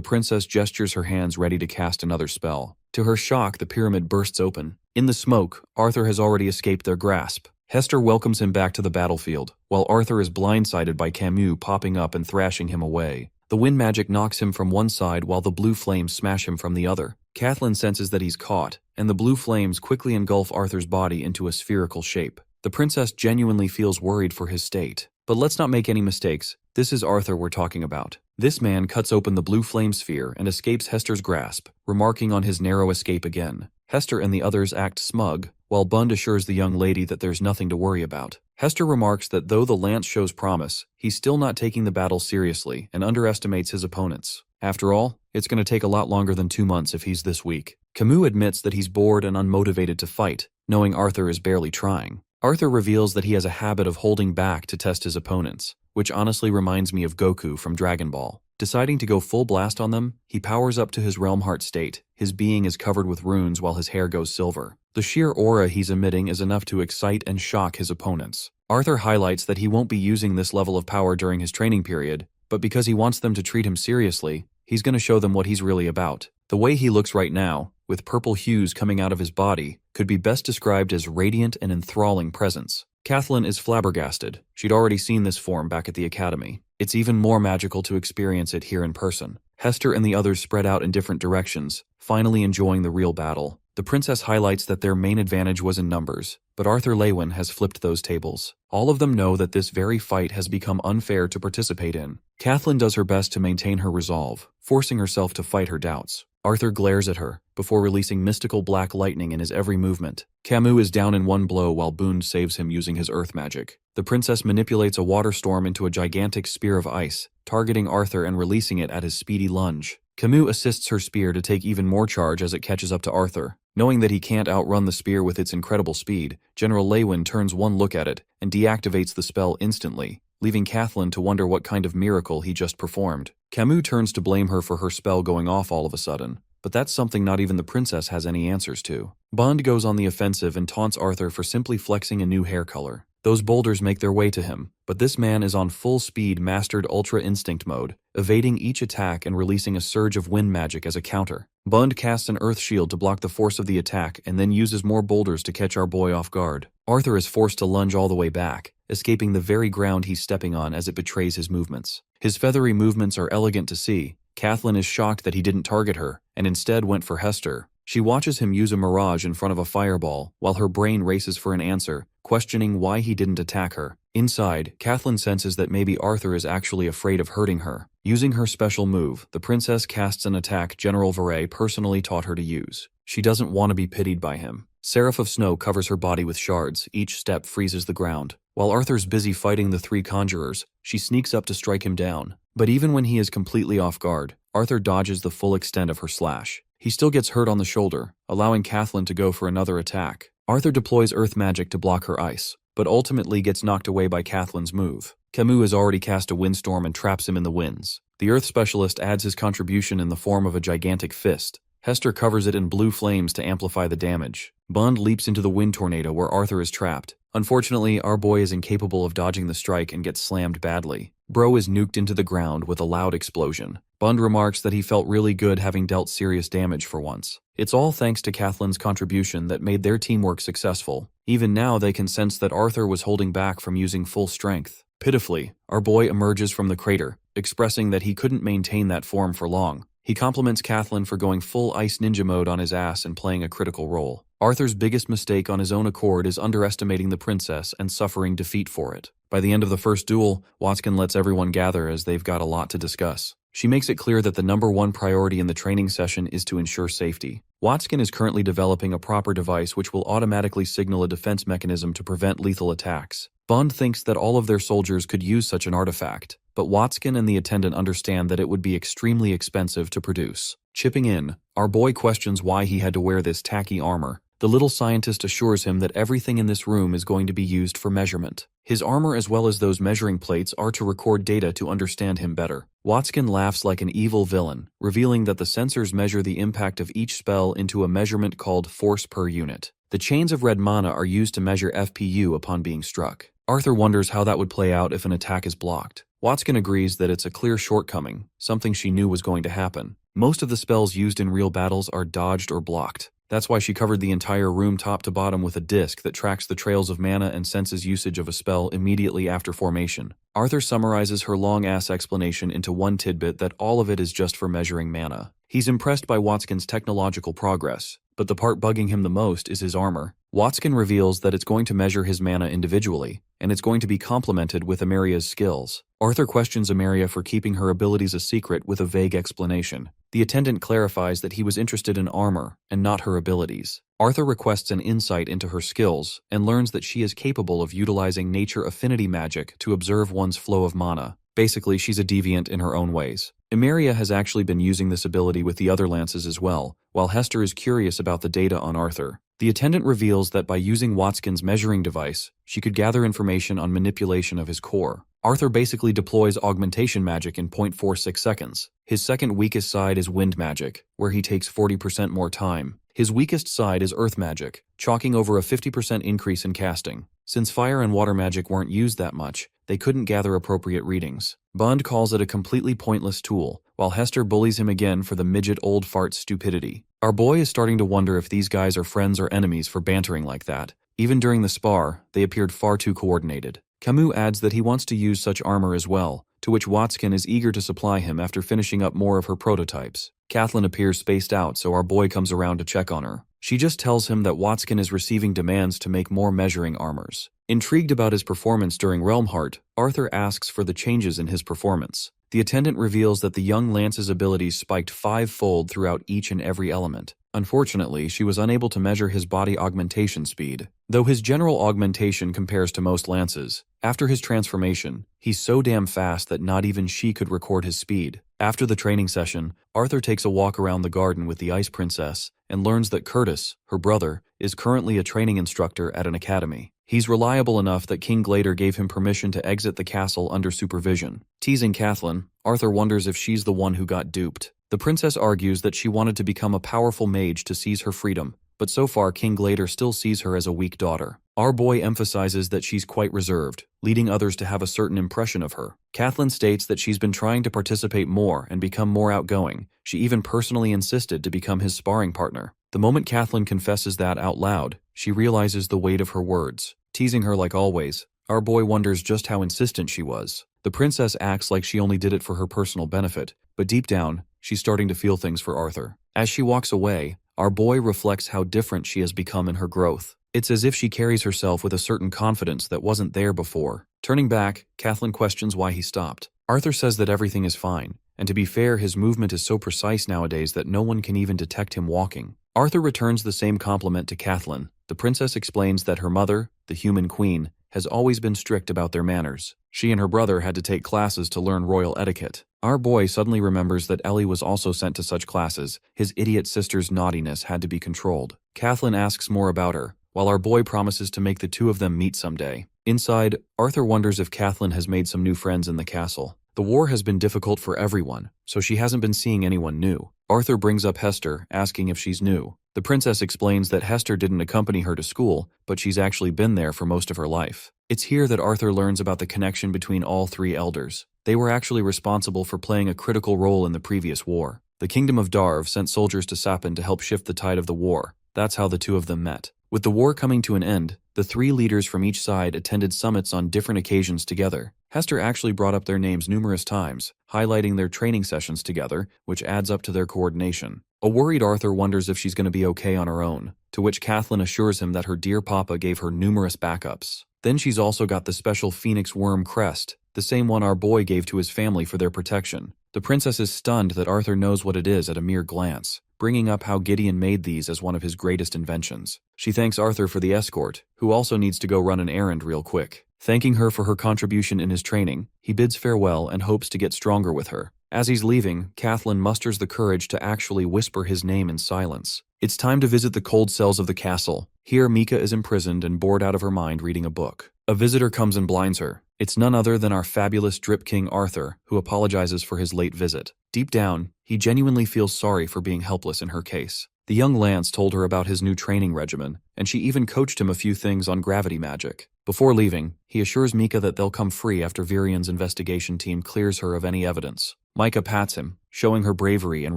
princess gestures her hands ready to cast another spell. To her shock, the pyramid bursts open. In the smoke, Arthur has already escaped their grasp. Hester welcomes him back to the battlefield, while Arthur is blindsided by Camus popping up and thrashing him away. The wind magic knocks him from one side while the blue flames smash him from the other. Kathleen senses that he's caught, and the blue flames quickly engulf Arthur's body into a spherical shape. The princess genuinely feels worried for his state. But let's not make any mistakes. This is Arthur we're talking about. This man cuts open the blue flame sphere and escapes Hester's grasp, remarking on his narrow escape again. Hester and the others act smug, while Bund assures the young lady that there's nothing to worry about. Hester remarks that though the lance shows promise, he's still not taking the battle seriously and underestimates his opponents. After all, it's going to take a lot longer than 2 months if he's this weak. Camus admits that he's bored and unmotivated to fight, knowing Arthur is barely trying. Arthur reveals that he has a habit of holding back to test his opponents, which honestly reminds me of Goku from Dragon Ball. Deciding to go full blast on them, he powers up to his realm heart state. His being is covered with runes while his hair goes silver. The sheer aura he's emitting is enough to excite and shock his opponents. Arthur highlights that he won't be using this level of power during his training period, but because he wants them to treat him seriously, he's going to show them what he's really about. The way he looks right now, with purple hues coming out of his body, could be best described as radiant and enthralling presence. Kathleen is flabbergasted. She'd already seen this form back at the academy. It's even more magical to experience it here in person. Hester and the others spread out in different directions, finally enjoying the real battle. The princess highlights that their main advantage was in numbers, but Arthur Lewin has flipped those tables. All of them know that this very fight has become unfair to participate in. Kathleen does her best to maintain her resolve, forcing herself to fight her doubts. Arthur glares at her, before releasing mystical black lightning in his every movement. Camus is down in one blow while Bund saves him using his earth magic. The princess manipulates a water storm into a gigantic spear of ice, targeting Arthur and releasing it at his speedy lunge. Camus assists her spear to take even more charge as it catches up to Arthur. Knowing that he can't outrun the spear with its incredible speed, General Lewin turns one look at it and deactivates the spell instantly, leaving Kathleen to wonder what kind of miracle he just performed. Camus turns to blame her for her spell going off all of a sudden, but that's something not even the princess has any answers to. Bond goes on the offensive and taunts Arthur for simply flexing a new hair color. Those boulders make their way to him, but this man is on full-speed mastered Ultra Instinct mode, evading each attack and releasing a surge of wind magic as a counter. Bund casts an earth shield to block the force of the attack and then uses more boulders to catch our boy off guard. Arthur is forced to lunge all the way back, escaping the very ground he's stepping on as it betrays his movements. His feathery movements are elegant to see. Kathleen is shocked that he didn't target her, and instead went for Hester. She watches him use a mirage in front of a fireball, while her brain races for an answer, questioning why he didn't attack her. Inside, Kathleen senses that maybe Arthur is actually afraid of hurting her. Using her special move, the princess casts an attack General Verret personally taught her to use. She doesn't want to be pitied by him. Seraph of Snow covers her body with shards. Each step freezes the ground. While Arthur's busy fighting the three conjurers, she sneaks up to strike him down. But even when he is completely off guard, Arthur dodges the full extent of her slash. He still gets hurt on the shoulder, allowing Kathleen to go for another attack. Arthur deploys earth magic to block her ice, but ultimately gets knocked away by Kathleen's move. Camus has already cast a windstorm and traps him in the winds. The Earth specialist adds his contribution in the form of a gigantic fist. Hester covers it in blue flames to amplify the damage. Bond leaps into the wind tornado where Arthur is trapped. Unfortunately, our boy is incapable of dodging the strike and gets slammed badly. Bro is nuked into the ground with a loud explosion. Bond remarks that he felt really good having dealt serious damage for once. It's all thanks to Kathleen's contribution that made their teamwork successful. Even now they can sense that Arthur was holding back from using full strength. Pitifully, our boy emerges from the crater, expressing that he couldn't maintain that form for long. He compliments Kathleen for going full Ice Ninja mode on his ass and playing a critical role. Arthur's biggest mistake on his own accord is underestimating the princess and suffering defeat for it. By the end of the first duel, Watson lets everyone gather as they've got a lot to discuss. She makes it clear that the #1 priority in the training session is to ensure safety. Watson is currently developing a proper device which will automatically signal a defense mechanism to prevent lethal attacks. Bond thinks that all of their soldiers could use such an artifact, but Watson and the attendant understand that it would be extremely expensive to produce. Chipping in, our boy questions why he had to wear this tacky armor. The little scientist assures him that everything in this room is going to be used for measurement. His armor as well as those measuring plates are to record data to understand him better. Watson laughs like an evil villain, revealing that the sensors measure the impact of each spell into a measurement called force per unit. The chains of red mana are used to measure FPU upon being struck. Arthur wonders how that would play out if an attack is blocked. Watson agrees that it's a clear shortcoming, something she knew was going to happen. Most of the spells used in real battles are dodged or blocked. That's why she covered the entire room top to bottom with a disc that tracks the trails of mana and senses usage of a spell immediately after formation. Arthur summarizes her long-ass explanation into one tidbit that all of it is just for measuring mana. He's impressed by Watson's technological progress, but the part bugging him the most is his armor. Watson reveals that it's going to measure his mana individually, and it's going to be complemented with Ameria's skills. Arthur questions Ameria for keeping her abilities a secret with a vague explanation. The attendant clarifies that he was interested in armor and not her abilities. Arthur requests an insight into her skills and learns that she is capable of utilizing nature affinity magic to observe one's flow of mana. Basically, she's a deviant in her own ways. Ameria has actually been using this ability with the other lances as well, while Hester is curious about the data on Arthur. The attendant reveals that by using Watson's measuring device, she could gather information on manipulation of his core. Arthur basically deploys augmentation magic in 0.46 seconds. His second weakest side is wind magic, where he takes 40% more time. His weakest side is earth magic, chalking over a 50% increase in casting. Since fire and water magic weren't used that much, they couldn't gather appropriate readings. Bond calls it a completely pointless tool, while Hester bullies him again for the midget old fart stupidity. Our boy is starting to wonder if these guys are friends or enemies for bantering like that. Even during the spar, they appeared far too coordinated. Camus adds that he wants to use such armor as well, to which Watson is eager to supply him after finishing up more of her prototypes. Kathleen appears spaced out, so our boy comes around to check on her. She just tells him that Watson is receiving demands to make more measuring armors. Intrigued about his performance during Realm Heart, Arthur asks for the changes in his performance. The attendant reveals that the young Lance's abilities spiked 5-fold throughout each and every element. Unfortunately, she was unable to measure his body augmentation speed. Though his general augmentation compares to most Lances, after his transformation, he's so damn fast that not even she could record his speed. After the training session, Arthur takes a walk around the garden with the Ice Princess and learns that Curtis, her brother, is currently a training instructor at an academy. He's reliable enough that King Glader gave him permission to exit the castle under supervision. Teasing Kathleen, Arthur wonders if she's the one who got duped. The princess argues that she wanted to become a powerful mage to seize her freedom, but so far King Glader still sees her as a weak daughter. Our boy emphasizes that she's quite reserved, leading others to have a certain impression of her. Kathleen states that she's been trying to participate more and become more outgoing. She even personally insisted to become his sparring partner. The moment Kathleen confesses that out loud, she realizes the weight of her words. Teasing her like always, our boy wonders just how insistent she was. The princess acts like she only did it for her personal benefit, but deep down, she's starting to feel things for Arthur. As she walks away, our boy reflects how different she has become in her growth. It's as if she carries herself with a certain confidence that wasn't there before. Turning back, Kathleen questions why he stopped. Arthur says that everything is fine, and to be fair, his movement is so precise nowadays that no one can even detect him walking. Arthur returns the same compliment to Kathleen. The princess explains that her mother, the human queen, has always been strict about their manners. She and her brother had to take classes to learn royal etiquette. Our boy suddenly remembers that Ellie was also sent to such classes. His idiot sister's naughtiness had to be controlled. Kathleen asks more about her, while our boy promises to make the two of them meet someday. Inside, Arthur wonders if Kathleen has made some new friends in the castle. The war has been difficult for everyone, so she hasn't been seeing anyone new. Arthur brings up Hester, asking if she's new. The princess explains that Hester didn't accompany her to school, but she's actually been there for most of her life. It's here that Arthur learns about the connection between all three elders. They were actually responsible for playing a critical role in the previous war. The Kingdom of Darv sent soldiers to Sapin to help shift the tide of the war. That's how the two of them met. With the war coming to an end, the three leaders from each side attended summits on different occasions together. Hester actually brought up their names numerous times, highlighting their training sessions together, which adds up to their coordination. A worried Arthur wonders if she's going to be okay on her own, to which Catelyn assures him that her dear papa gave her numerous backups. Then she's also got the special phoenix worm crest, the same one our boy gave to his family for their protection. The princess is stunned that Arthur knows what it is at a mere glance, bringing up how Gideon made these as one of his greatest inventions. She thanks Arthur for the escort, who also needs to go run an errand real quick. Thanking her for her contribution in his training, he bids farewell and hopes to get stronger with her. As he's leaving, Catelyn musters the courage to actually whisper his name in silence. It's time to visit the cold cells of the castle. Here, Mika is imprisoned and bored out of her mind reading a book. A visitor comes and blinds her. It's none other than our fabulous Drip King Arthur, who apologizes for his late visit. Deep down, he genuinely feels sorry for being helpless in her case. The young Lance told her about his new training regimen, and she even coached him a few things on gravity magic. Before leaving, he assures Mika that they'll come free after Virian's investigation team clears her of any evidence. Micah pats him, showing her bravery and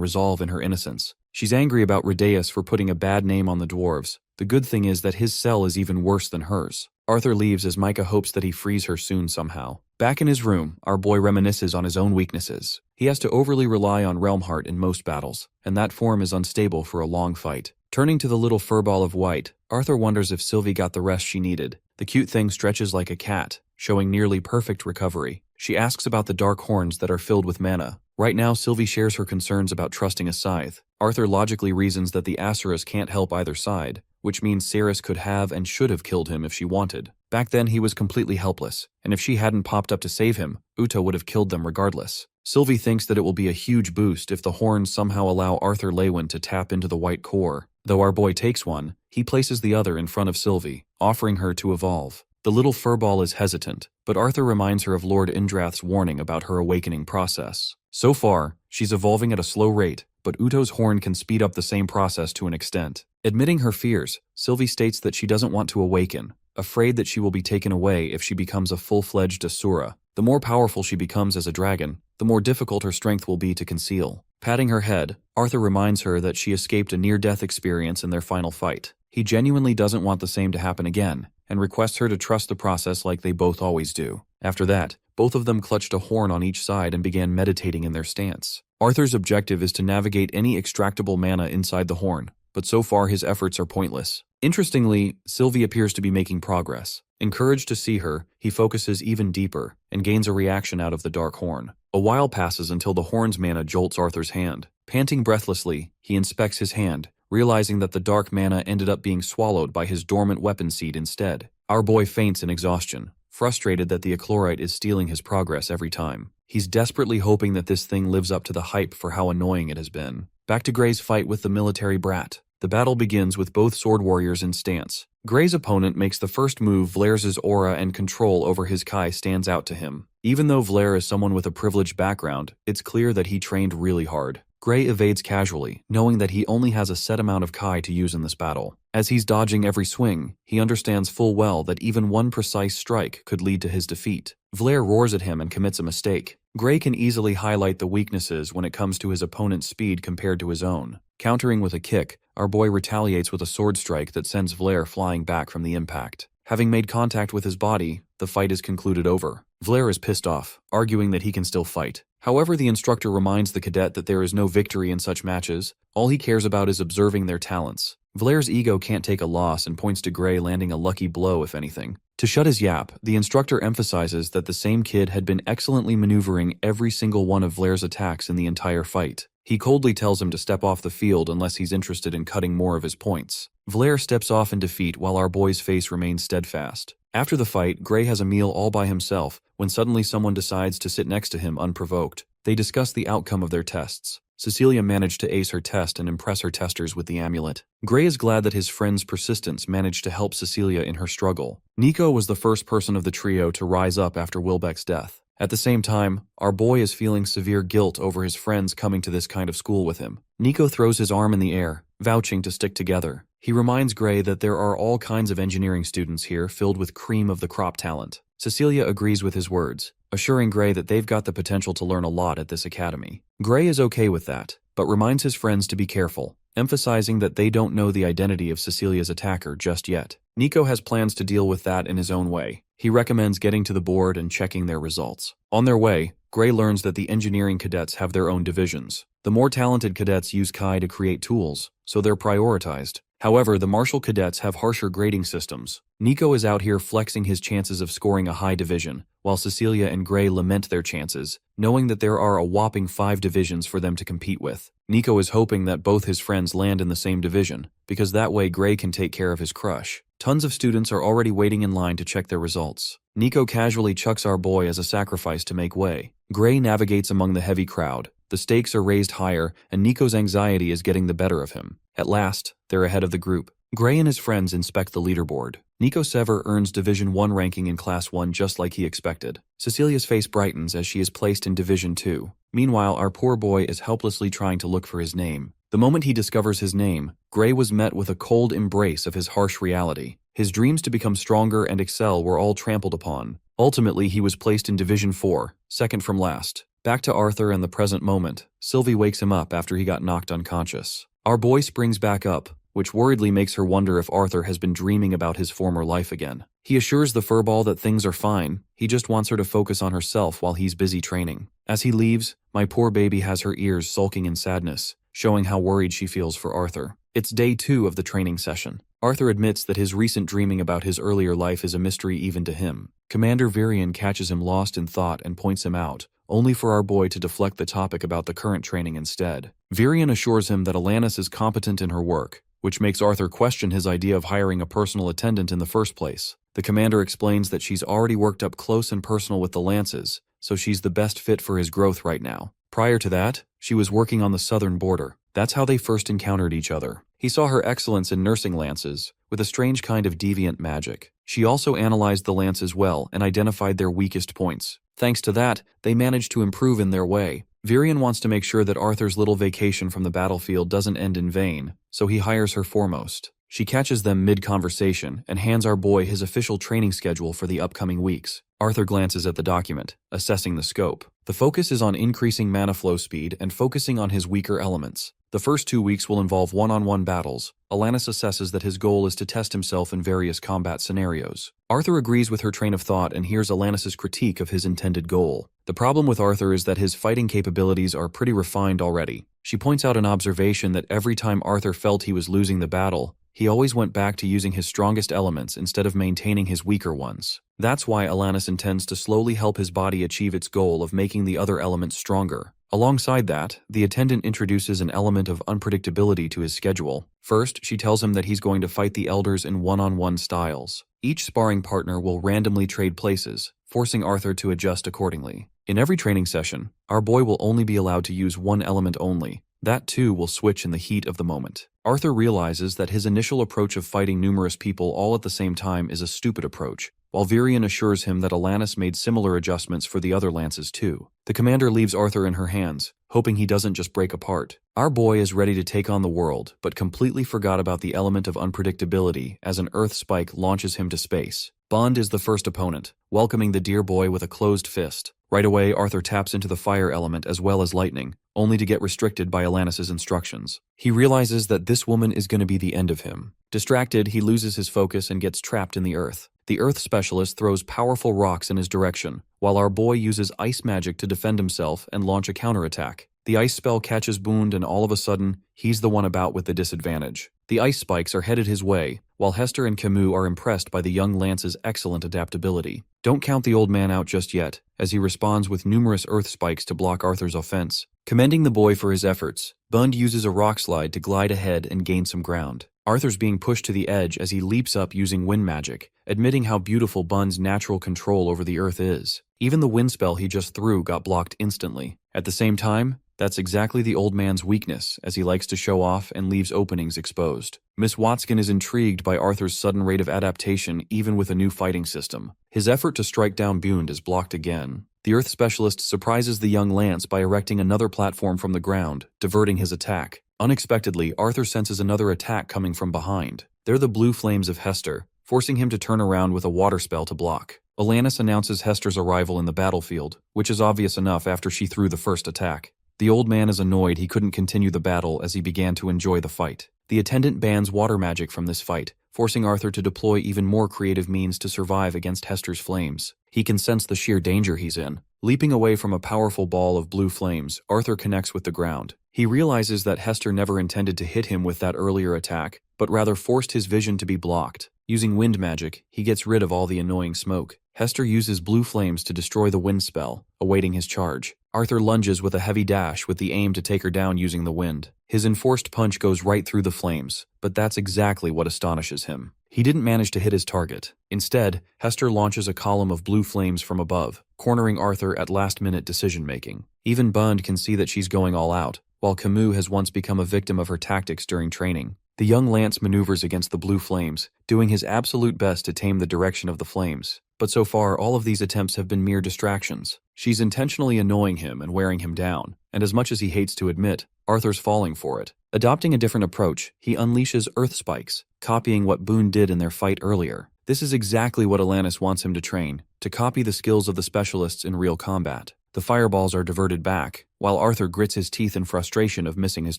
resolve in her innocence. She's angry about Rhaeus for putting a bad name on the dwarves. The good thing is that his cell is even worse than hers. Arthur leaves as Micah hopes that he frees her soon somehow. Back in his room, our boy reminisces on his own weaknesses. He has to overly rely on Realmheart in most battles, and that form is unstable for a long fight. Turning to the little furball of white, Arthur wonders if Sylvie got the rest she needed. The cute thing stretches like a cat, showing nearly perfect recovery. She asks about the dark horns that are filled with mana. Right now, Sylvie shares her concerns about trusting a scythe. Arthur logically reasons that the Asuras can't help either side, which means Cerys could have and should have killed him if she wanted. Back then, he was completely helpless, and if she hadn't popped up to save him, Uta would have killed them regardless. Sylvie thinks that it will be a huge boost if the horns somehow allow Arthur Lewin to tap into the white core. Though our boy takes one, he places the other in front of Sylvie, offering her to evolve. The little furball is hesitant, but Arthur reminds her of Lord Indrath's warning about her awakening process. So far, she's evolving at a slow rate, but Uto's horn can speed up the same process to an extent. Admitting her fears, Sylvie states that she doesn't want to awaken, afraid that she will be taken away if she becomes a full-fledged Asura. The more powerful she becomes as a dragon, the more difficult her strength will be to conceal. Patting her head, Arthur reminds her that she escaped a near-death experience in their final fight. He genuinely doesn't want the same to happen again, and requests her to trust the process like they both always do. After that, both of them clutched a horn on each side and began meditating in their stance. Arthur's objective is to navigate any extractable mana inside the horn, but so far his efforts are pointless. Interestingly, Sylvie appears to be making progress. Encouraged to see her, he focuses even deeper and gains a reaction out of the dark horn. A while passes until the horn's mana jolts Arthur's hand. Panting breathlessly, he inspects his hand, realizing that the dark mana ended up being swallowed by his dormant weapon seed instead. Our boy faints in exhaustion, frustrated that the Achlorite is stealing his progress every time. He's desperately hoping that this thing lives up to the hype for how annoying it has been. Back to Grey's fight with the military brat. The battle begins with both sword warriors in stance. Grey's opponent makes the first move. Vlairs' aura and control over his Kai stands out to him. Even though Vlair is someone with a privileged background, it's clear that he trained really hard. Grey evades casually, knowing that he only has a set amount of Kai to use in this battle. As he's dodging every swing, he understands full well that even one precise strike could lead to his defeat. Vlair roars at him and commits a mistake. Grey can easily highlight the weaknesses when it comes to his opponent's speed compared to his own. Countering with a kick, our boy retaliates with a sword strike that sends Vlair flying back from the impact. Having made contact with his body, the fight is concluded over. Vlair is pissed off, arguing that he can still fight. However, the instructor reminds the cadet that there is no victory in such matches. All he cares about is observing their talents. Vlair's ego can't take a loss and points to Grey landing a lucky blow if anything. To shut his yap, the instructor emphasizes that the same kid had been excellently maneuvering every single one of Vlair's attacks in the entire fight. He coldly tells him to step off the field unless he's interested in cutting more of his points. Vlair steps off in defeat while our boy's face remains steadfast. After the fight, Grey has a meal all by himself when suddenly someone decides to sit next to him unprovoked. They discuss the outcome of their tests. Cecilia managed to ace her test and impress her testers with the amulet. Grey is glad that his friend's persistence managed to help Cecilia in her struggle. Nico was the first person of the trio to rise up after Wilbeck's death. At the same time, our boy is feeling severe guilt over his friends coming to this kind of school with him. Nico throws his arm in the air, vouching to stick together. He reminds Gray that there are all kinds of engineering students here filled with cream of the crop talent. Cecilia agrees with his words, assuring Gray that they've got the potential to learn a lot at this academy. Gray is okay with that, but reminds his friends to be careful, emphasizing that they don't know the identity of Cecilia's attacker just yet. Nico has plans to deal with that in his own way. He recommends getting to the board and checking their results. On their way, Gray learns that the engineering cadets have their own divisions. The more talented cadets use Kai to create tools, so they're prioritized. However, the martial cadets have harsher grading systems. Nico is out here flexing his chances of scoring a high division, while Cecilia and Gray lament their chances, knowing that there are a whopping 5 divisions for them to compete with. Nico is hoping that both his friends land in the same division, because that way Gray can take care of his crush. Tons of students are already waiting in line to check their results. Nico casually chucks our boy as a sacrifice to make way. Gray navigates among the heavy crowd. The stakes are raised higher, and Nico's anxiety is getting the better of him. At last, they're ahead of the group. Gray and his friends inspect the leaderboard. Nico Sever earns Division 1 ranking in Class 1 just like he expected. Cecilia's face brightens as she is placed in Division 2. Meanwhile, our poor boy is helplessly trying to look for his name. The moment he discovers his name, Gray was met with a cold embrace of his harsh reality. His dreams to become stronger and excel were all trampled upon. Ultimately, he was placed in Division 4, second from last. Back to Arthur and the present moment. Sylvie wakes him up after he got knocked unconscious. Our boy springs back up, which worriedly makes her wonder if Arthur has been dreaming about his former life again. He assures the furball that things are fine, he just wants her to focus on herself while he's busy training. As he leaves, my poor baby has her ears sulking in sadness, showing how worried she feels for Arthur. It's day 2 of the training session. Arthur admits that his recent dreaming about his earlier life is a mystery even to him. Commander Virion catches him lost in thought and points him out, only for our boy to deflect the topic about the current training instead. Virion assures him that Alanis is competent in her work, which makes Arthur question his idea of hiring a personal attendant in the first place. The commander explains that she's already worked up close and personal with the Lances, so she's the best fit for his growth right now. Prior to that, she was working on the southern border. That's how they first encountered each other. He saw her excellence in nursing Lances, with a strange kind of deviant magic. She also analyzed the Lances well and identified their weakest points. Thanks to that, they managed to improve in their way. Virion wants to make sure that Arthur's little vacation from the battlefield doesn't end in vain, so he hires her foremost. She catches them mid-conversation and hands our boy his official training schedule for the upcoming weeks. Arthur glances at the document, assessing the scope. The focus is on increasing mana flow speed and focusing on his weaker elements. The first 2 weeks will involve one-on-one battles. Alanis assesses that his goal is to test himself in various combat scenarios. Arthur agrees with her train of thought and hears Alanis's critique of his intended goal. The problem with Arthur is that his fighting capabilities are pretty refined already. She points out an observation that every time Arthur felt he was losing the battle, he always went back to using his strongest elements instead of maintaining his weaker ones. That's why Alanis intends to slowly help his body achieve its goal of making the other elements stronger. Alongside that, the attendant introduces an element of unpredictability to his schedule. First, she tells him that he's going to fight the elders in one-on-one styles. Each sparring partner will randomly trade places, forcing Arthur to adjust accordingly. In every training session, our boy will only be allowed to use one element only. That too will switch in the heat of the moment. Arthur realizes that his initial approach of fighting numerous people all at the same time is a stupid approach, while Virion assures him that Alanis made similar adjustments for the other Lances too. The commander leaves Arthur in her hands, hoping he doesn't just break apart. Our boy is ready to take on the world, but completely forgot about the element of unpredictability as an Earth spike launches him to space. Bond is the first opponent, welcoming the dear boy with a closed fist. Right away, Arthur taps into the fire element as well as lightning, only to get restricted by Alanis's instructions. He realizes that this woman is going to be the end of him. Distracted, he loses his focus and gets trapped in the earth. The earth specialist throws powerful rocks in his direction, while our boy uses ice magic to defend himself and launch a counterattack. The ice spell catches Boond and all of a sudden, he's the one about with the disadvantage. The ice spikes are headed his way, while Hester and Camus are impressed by the young Lance's excellent adaptability. Don't count the old man out just yet, as he responds with numerous earth spikes to block Arthur's offense. Commending the boy for his efforts, Bund uses a rock slide to glide ahead and gain some ground. Arthur's being pushed to the edge as he leaps up using wind magic, admitting how beautiful Bund's natural control over the earth is. Even the wind spell he just threw got blocked instantly. At the same time, that's exactly the old man's weakness, as he likes to show off and leaves openings exposed. Miss Watskin is intrigued by Arthur's sudden rate of adaptation even with a new fighting system. His effort to strike down Bund is blocked again. The Earth specialist surprises the young Lance by erecting another platform from the ground, diverting his attack. Unexpectedly, Arthur senses another attack coming from behind. They're the blue flames of Hester, forcing him to turn around with a water spell to block. Alanis announces Hester's arrival in the battlefield, which is obvious enough after she threw the first attack. The old man is annoyed he couldn't continue the battle as he began to enjoy the fight. The attendant bans water magic from this fight, forcing Arthur to deploy even more creative means to survive against Hester's flames. He can sense the sheer danger he's in. Leaping away from a powerful ball of blue flames, Arthur connects with the ground. He realizes that Hester never intended to hit him with that earlier attack, but rather forced his vision to be blocked. Using wind magic, he gets rid of all the annoying smoke. Hester uses blue flames to destroy the wind spell, awaiting his charge. Arthur lunges with a heavy dash with the aim to take her down using the wind. His enforced punch goes right through the flames, but that's exactly what astonishes him. He didn't manage to hit his target. Instead, Hester launches a column of blue flames from above, cornering Arthur at last-minute decision-making. Even Bund can see that she's going all out, while Camus has once become a victim of her tactics during training. The young Lance maneuvers against the blue flames, doing his absolute best to tame the direction of the flames. But so far, all of these attempts have been mere distractions. She's intentionally annoying him and wearing him down, and as much as he hates to admit, Arthur's falling for it. Adopting a different approach, he unleashes earth spikes, copying what Boone did in their fight earlier. This is exactly what Alanis wants him to train, to copy the skills of the specialists in real combat. The fireballs are diverted back, while Arthur grits his teeth in frustration of missing his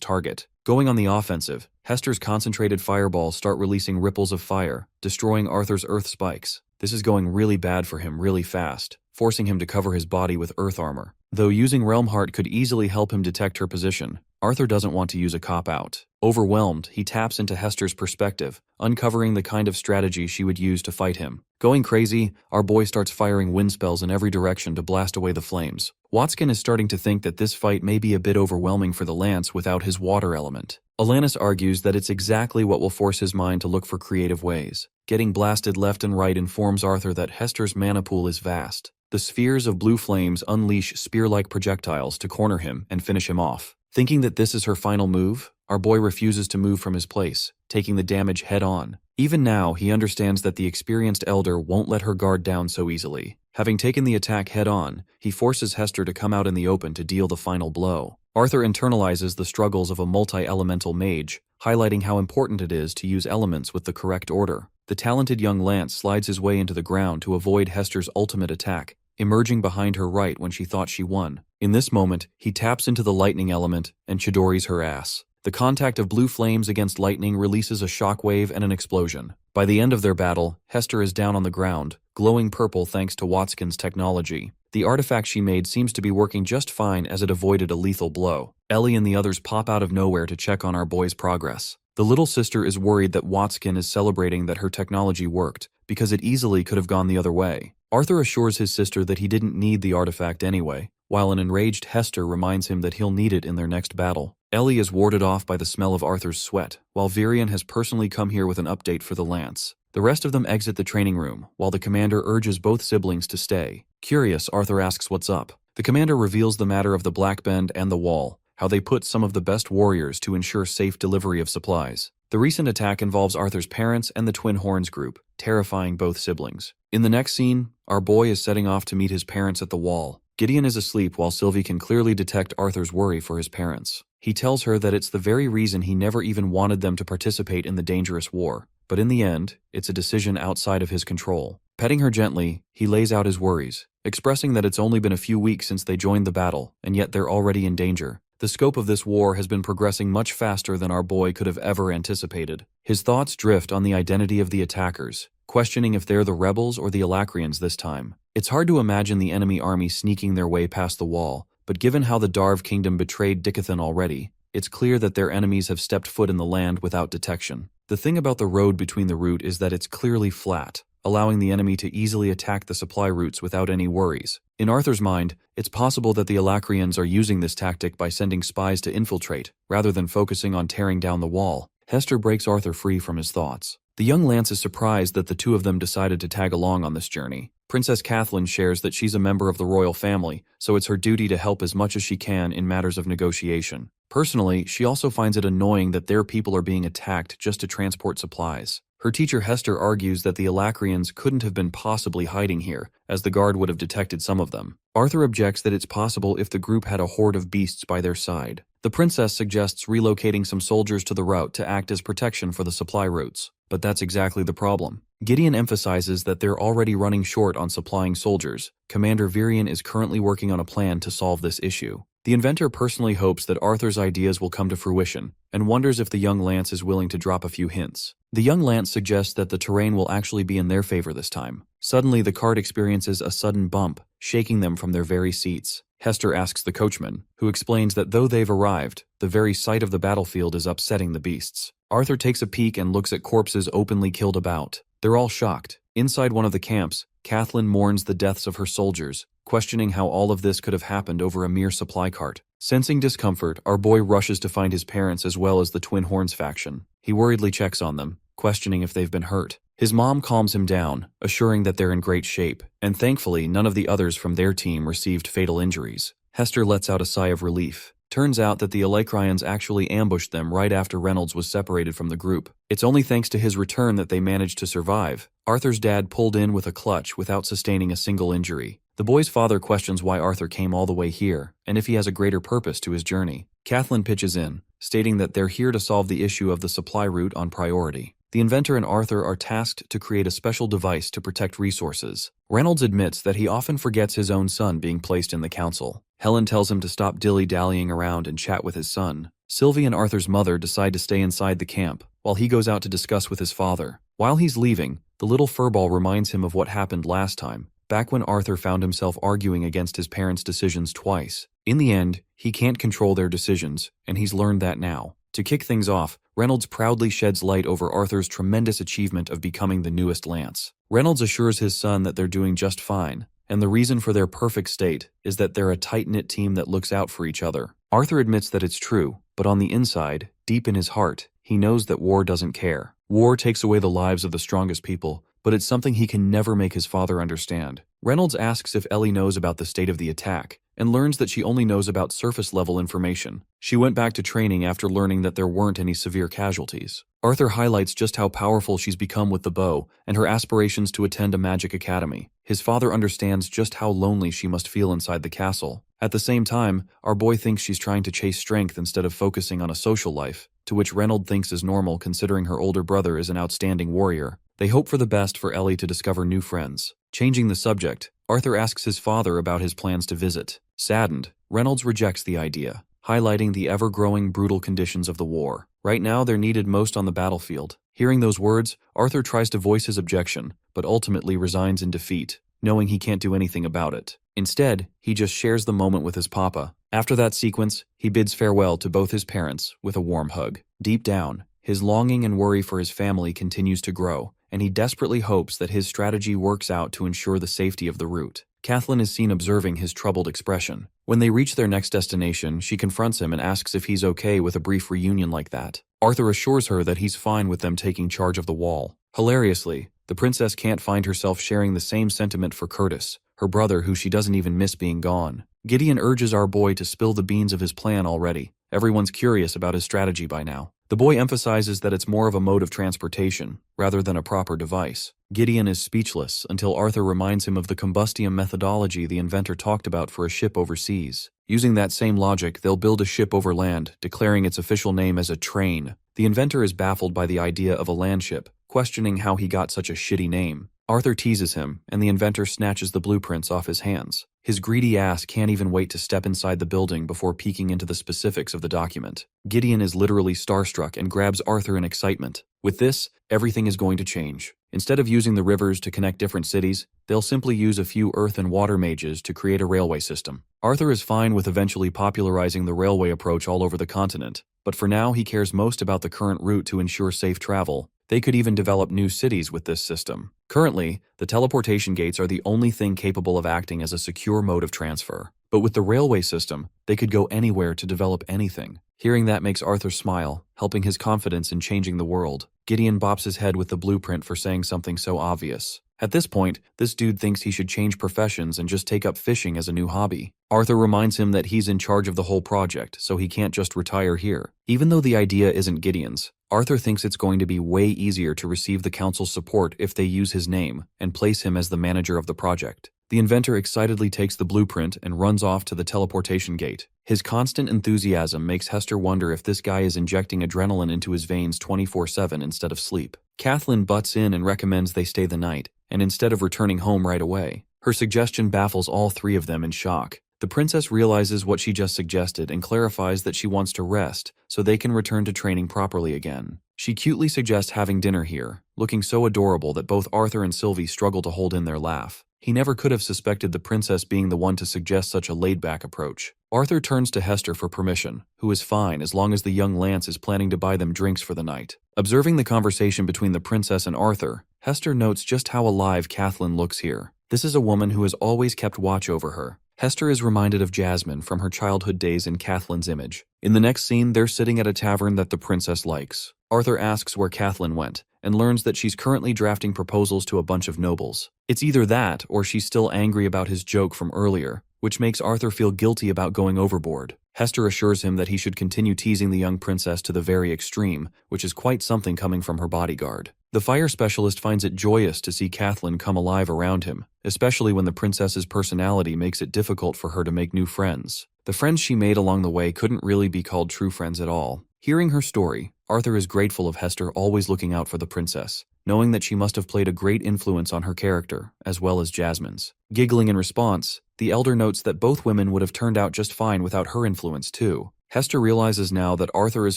target. Going on the offensive, Hester's concentrated fireballs start releasing ripples of fire, destroying Arthur's earth spikes. This is going really bad for him really fast, forcing him to cover his body with earth armor. Though using Realm Heart could easily help him detect her position, Arthur doesn't want to use a cop-out. Overwhelmed, he taps into Hester's perspective, uncovering the kind of strategy she would use to fight him. Going crazy, our boy starts firing wind spells in every direction to blast away the flames. Watson is starting to think that this fight may be a bit overwhelming for the Lance without his water element. Alanis argues that it's exactly what will force his mind to look for creative ways. Getting blasted left and right informs Arthur that Hester's mana pool is vast. The spheres of blue flames unleash spear-like projectiles to corner him and finish him off. Thinking that this is her final move, our boy refuses to move from his place, taking the damage head-on. Even now, he understands that the experienced elder won't let her guard down so easily. Having taken the attack head-on, he forces Hester to come out in the open to deal the final blow. Arthur internalizes the struggles of a multi-elemental mage, highlighting how important it is to use elements with the correct order. The talented young Lance slides his way into the ground to avoid Hester's ultimate attack, emerging behind her right when she thought she won. In this moment, he taps into the lightning element and Chidori's her ass. The contact of blue flames against lightning releases a shockwave and an explosion. By the end of their battle, Hester is down on the ground, glowing purple thanks to Watson's technology. The artifact she made seems to be working just fine as it avoided a lethal blow. Ellie and the others pop out of nowhere to check on our boy's progress. The little sister is worried that Watson is celebrating that her technology worked, because it easily could have gone the other way. Arthur assures his sister that he didn't need the artifact anyway, while an enraged Hester reminds him that he'll need it in their next battle. Ellie is warded off by the smell of Arthur's sweat, while Virion has personally come here with an update for the Lance. The rest of them exit the training room, while the commander urges both siblings to stay. Curious, Arthur asks what's up. The commander reveals the matter of the Black Bend and the Wall, how they put some of the best warriors to ensure safe delivery of supplies. The recent attack involves Arthur's parents and the Twin Horns group, terrifying both siblings. In the next scene, our boy is setting off to meet his parents at the Wall. Gideon is asleep while Sylvie can clearly detect Arthur's worry for his parents. He tells her that it's the very reason he never even wanted them to participate in the dangerous war. But in the end, it's a decision outside of his control. Petting her gently, he lays out his worries, expressing that it's only been a few weeks since they joined the battle, and yet they're already in danger. The scope of this war has been progressing much faster than our boy could have ever anticipated. His thoughts drift on the identity of the attackers, questioning if they're the rebels or the Alacrians this time. It's hard to imagine the enemy army sneaking their way past the wall, but given how the Darv kingdom betrayed Dickathon already, it's clear that their enemies have stepped foot in the land without detection. The thing about the road between the route is that it's clearly flat, allowing the enemy to easily attack the supply routes without any worries. In Arthur's mind, it's possible that the Alacrians are using this tactic by sending spies to infiltrate, rather than focusing on tearing down the wall. Hester breaks Arthur free from his thoughts. The young Lance is surprised that the two of them decided to tag along on this journey. Princess Kathleen shares that she's a member of the royal family, so it's her duty to help as much as she can in matters of negotiation. Personally, she also finds it annoying that their people are being attacked just to transport supplies. Her teacher Hester argues that the Alacrians couldn't have been possibly hiding here, as the guard would have detected some of them. Arthur objects that it's possible if the group had a horde of beasts by their side. The princess suggests relocating some soldiers to the route to act as protection for the supply routes. But that's exactly the problem. Gideon emphasizes that they're already running short on supplying soldiers. Commander Virion is currently working on a plan to solve this issue. The inventor personally hopes that Arthur's ideas will come to fruition, and wonders if the young Lance is willing to drop a few hints. The young Lance suggests that the terrain will actually be in their favor this time. Suddenly, the cart experiences a sudden bump, shaking them from their very seats. Hester asks the coachman, who explains that though they've arrived, the very sight of the battlefield is upsetting the beasts. Arthur takes a peek and looks at corpses openly killed about. They're all shocked. Inside one of the camps, Kathleen mourns the deaths of her soldiers, questioning how all of this could have happened over a mere supply cart. Sensing discomfort, our boy rushes to find his parents as well as the Twin Horns faction. He worriedly checks on them, questioning if they've been hurt. His mom calms him down, assuring that they're in great shape, and thankfully none of the others from their team received fatal injuries. Hester lets out a sigh of relief. Turns out that the Alacrians actually ambushed them right after Reynolds was separated from the group. It's only thanks to his return that they managed to survive. Arthur's dad pulled in with a clutch without sustaining a single injury. The boy's father questions why Arthur came all the way here, and if he has a greater purpose to his journey. Kathleen pitches in, stating that they're here to solve the issue of the supply route on priority. The inventor and Arthur are tasked to create a special device to protect resources. Reynolds admits that he often forgets his own son being placed in the council. Helen tells him to stop dilly-dallying around and chat with his son. Sylvie and Arthur's mother decide to stay inside the camp, while he goes out to discuss with his father. While he's leaving, the little furball reminds him of what happened last time, back when Arthur found himself arguing against his parents' decisions twice. In the end, he can't control their decisions, and he's learned that now. To kick things off, Reynolds proudly sheds light over Arthur's tremendous achievement of becoming the newest Lance. Reynolds assures his son that they're doing just fine, and the reason for their perfect state is that they're a tight-knit team that looks out for each other. Arthur admits that it's true, but on the inside, deep in his heart, he knows that war doesn't care. War takes away the lives of the strongest people, but it's something he can never make his father understand. Reynolds asks if Ellie knows about the state of the attack, and learns that she only knows about surface-level information. She went back to training after learning that there weren't any severe casualties. Arthur highlights just how powerful she's become with the bow and her aspirations to attend a magic academy. His father understands just how lonely she must feel inside the castle. At the same time, our boy thinks she's trying to chase strength instead of focusing on a social life, to which Reynolds thinks is normal considering her older brother is an outstanding warrior. They hope for the best for Ellie to discover new friends. Changing the subject, Arthur asks his father about his plans to visit. Saddened, Reynolds rejects the idea, highlighting the ever-growing brutal conditions of the war. Right now, they're needed most on the battlefield. Hearing those words, Arthur tries to voice his objection, but ultimately resigns in defeat, knowing he can't do anything about it. Instead, he just shares the moment with his papa. After that sequence, he bids farewell to both his parents with a warm hug. Deep down, his longing and worry for his family continues to grow, and he desperately hopes that his strategy works out to ensure the safety of the route. Kathleen is seen observing his troubled expression. When they reach their next destination, she confronts him and asks if he's okay with a brief reunion like that. Arthur assures her that he's fine with them taking charge of the wall. Hilariously, the princess can't find herself sharing the same sentiment for Curtis, her brother who she doesn't even miss being gone. Gideon urges our boy to spill the beans of his plan already. Everyone's curious about his strategy by now. The boy emphasizes that it's more of a mode of transportation, rather than a proper device. Gideon is speechless until Arthur reminds him of the combustium methodology the inventor talked about for a ship overseas. Using that same logic, they'll build a ship over land, declaring its official name as a train. The inventor is baffled by the idea of a land ship, questioning how he got such a shitty name. Arthur teases him, and the inventor snatches the blueprints off his hands. His greedy ass can't even wait to step inside the building before peeking into the specifics of the document. Gideon is literally starstruck and grabs Arthur in excitement. With this, everything is going to change. Instead of using the rivers to connect different cities, they'll simply use a few earth and water mages to create a railway system. Arthur is fine with eventually popularizing the railway approach all over the continent, but for now he cares most about the current route to ensure safe travel. They could even develop new cities with this system. Currently, the teleportation gates are the only thing capable of acting as a secure mode of transfer. But with the railway system, they could go anywhere to develop anything. Hearing that makes Arthur smile, helping his confidence in changing the world. Gideon bops his head with the blueprint for saying something so obvious. At this point, this dude thinks he should change professions and just take up fishing as a new hobby. Arthur reminds him that he's in charge of the whole project, so he can't just retire here. Even though the idea isn't Gideon's, Arthur thinks it's going to be way easier to receive the council's support if they use his name and place him as the manager of the project. The inventor excitedly takes the blueprint and runs off to the teleportation gate. His constant enthusiasm makes Hester wonder if this guy is injecting adrenaline into his veins 24/7 instead of sleep. Kathleen butts in and recommends they stay the night, and instead of returning home right away. Her suggestion baffles all three of them in shock. The princess realizes what she just suggested and clarifies that she wants to rest so they can return to training properly again. She cutely suggests having dinner here, looking so adorable that both Arthur and Sylvie struggle to hold in their laugh. He never could have suspected the princess being the one to suggest such a laid-back approach. Arthur turns to Hester for permission, who is fine as long as the young Lance is planning to buy them drinks for the night. Observing the conversation between the princess and Arthur, Hester notes just how alive Kathleen looks here. This is a woman who has always kept watch over her. Hester is reminded of Jasmine from her childhood days in Kathleen's image. In the next scene, they're sitting at a tavern that the princess likes. Arthur asks where Kathleen went, and learns that she's currently drafting proposals to a bunch of nobles. It's either that, or she's still angry about his joke from earlier, which makes Arthur feel guilty about going overboard. Hester assures him that he should continue teasing the young princess to the very extreme, which is quite something coming from her bodyguard. The fire specialist finds it joyous to see Kathleen come alive around him, especially when the princess's personality makes it difficult for her to make new friends. The friends she made along the way couldn't really be called true friends at all. Hearing her story, Arthur is grateful of Hester always looking out for the princess, knowing that she must have played a great influence on her character, as well as Jasmine's. Giggling in response, the elder notes that both women would have turned out just fine without her influence too. Hester realizes now that Arthur is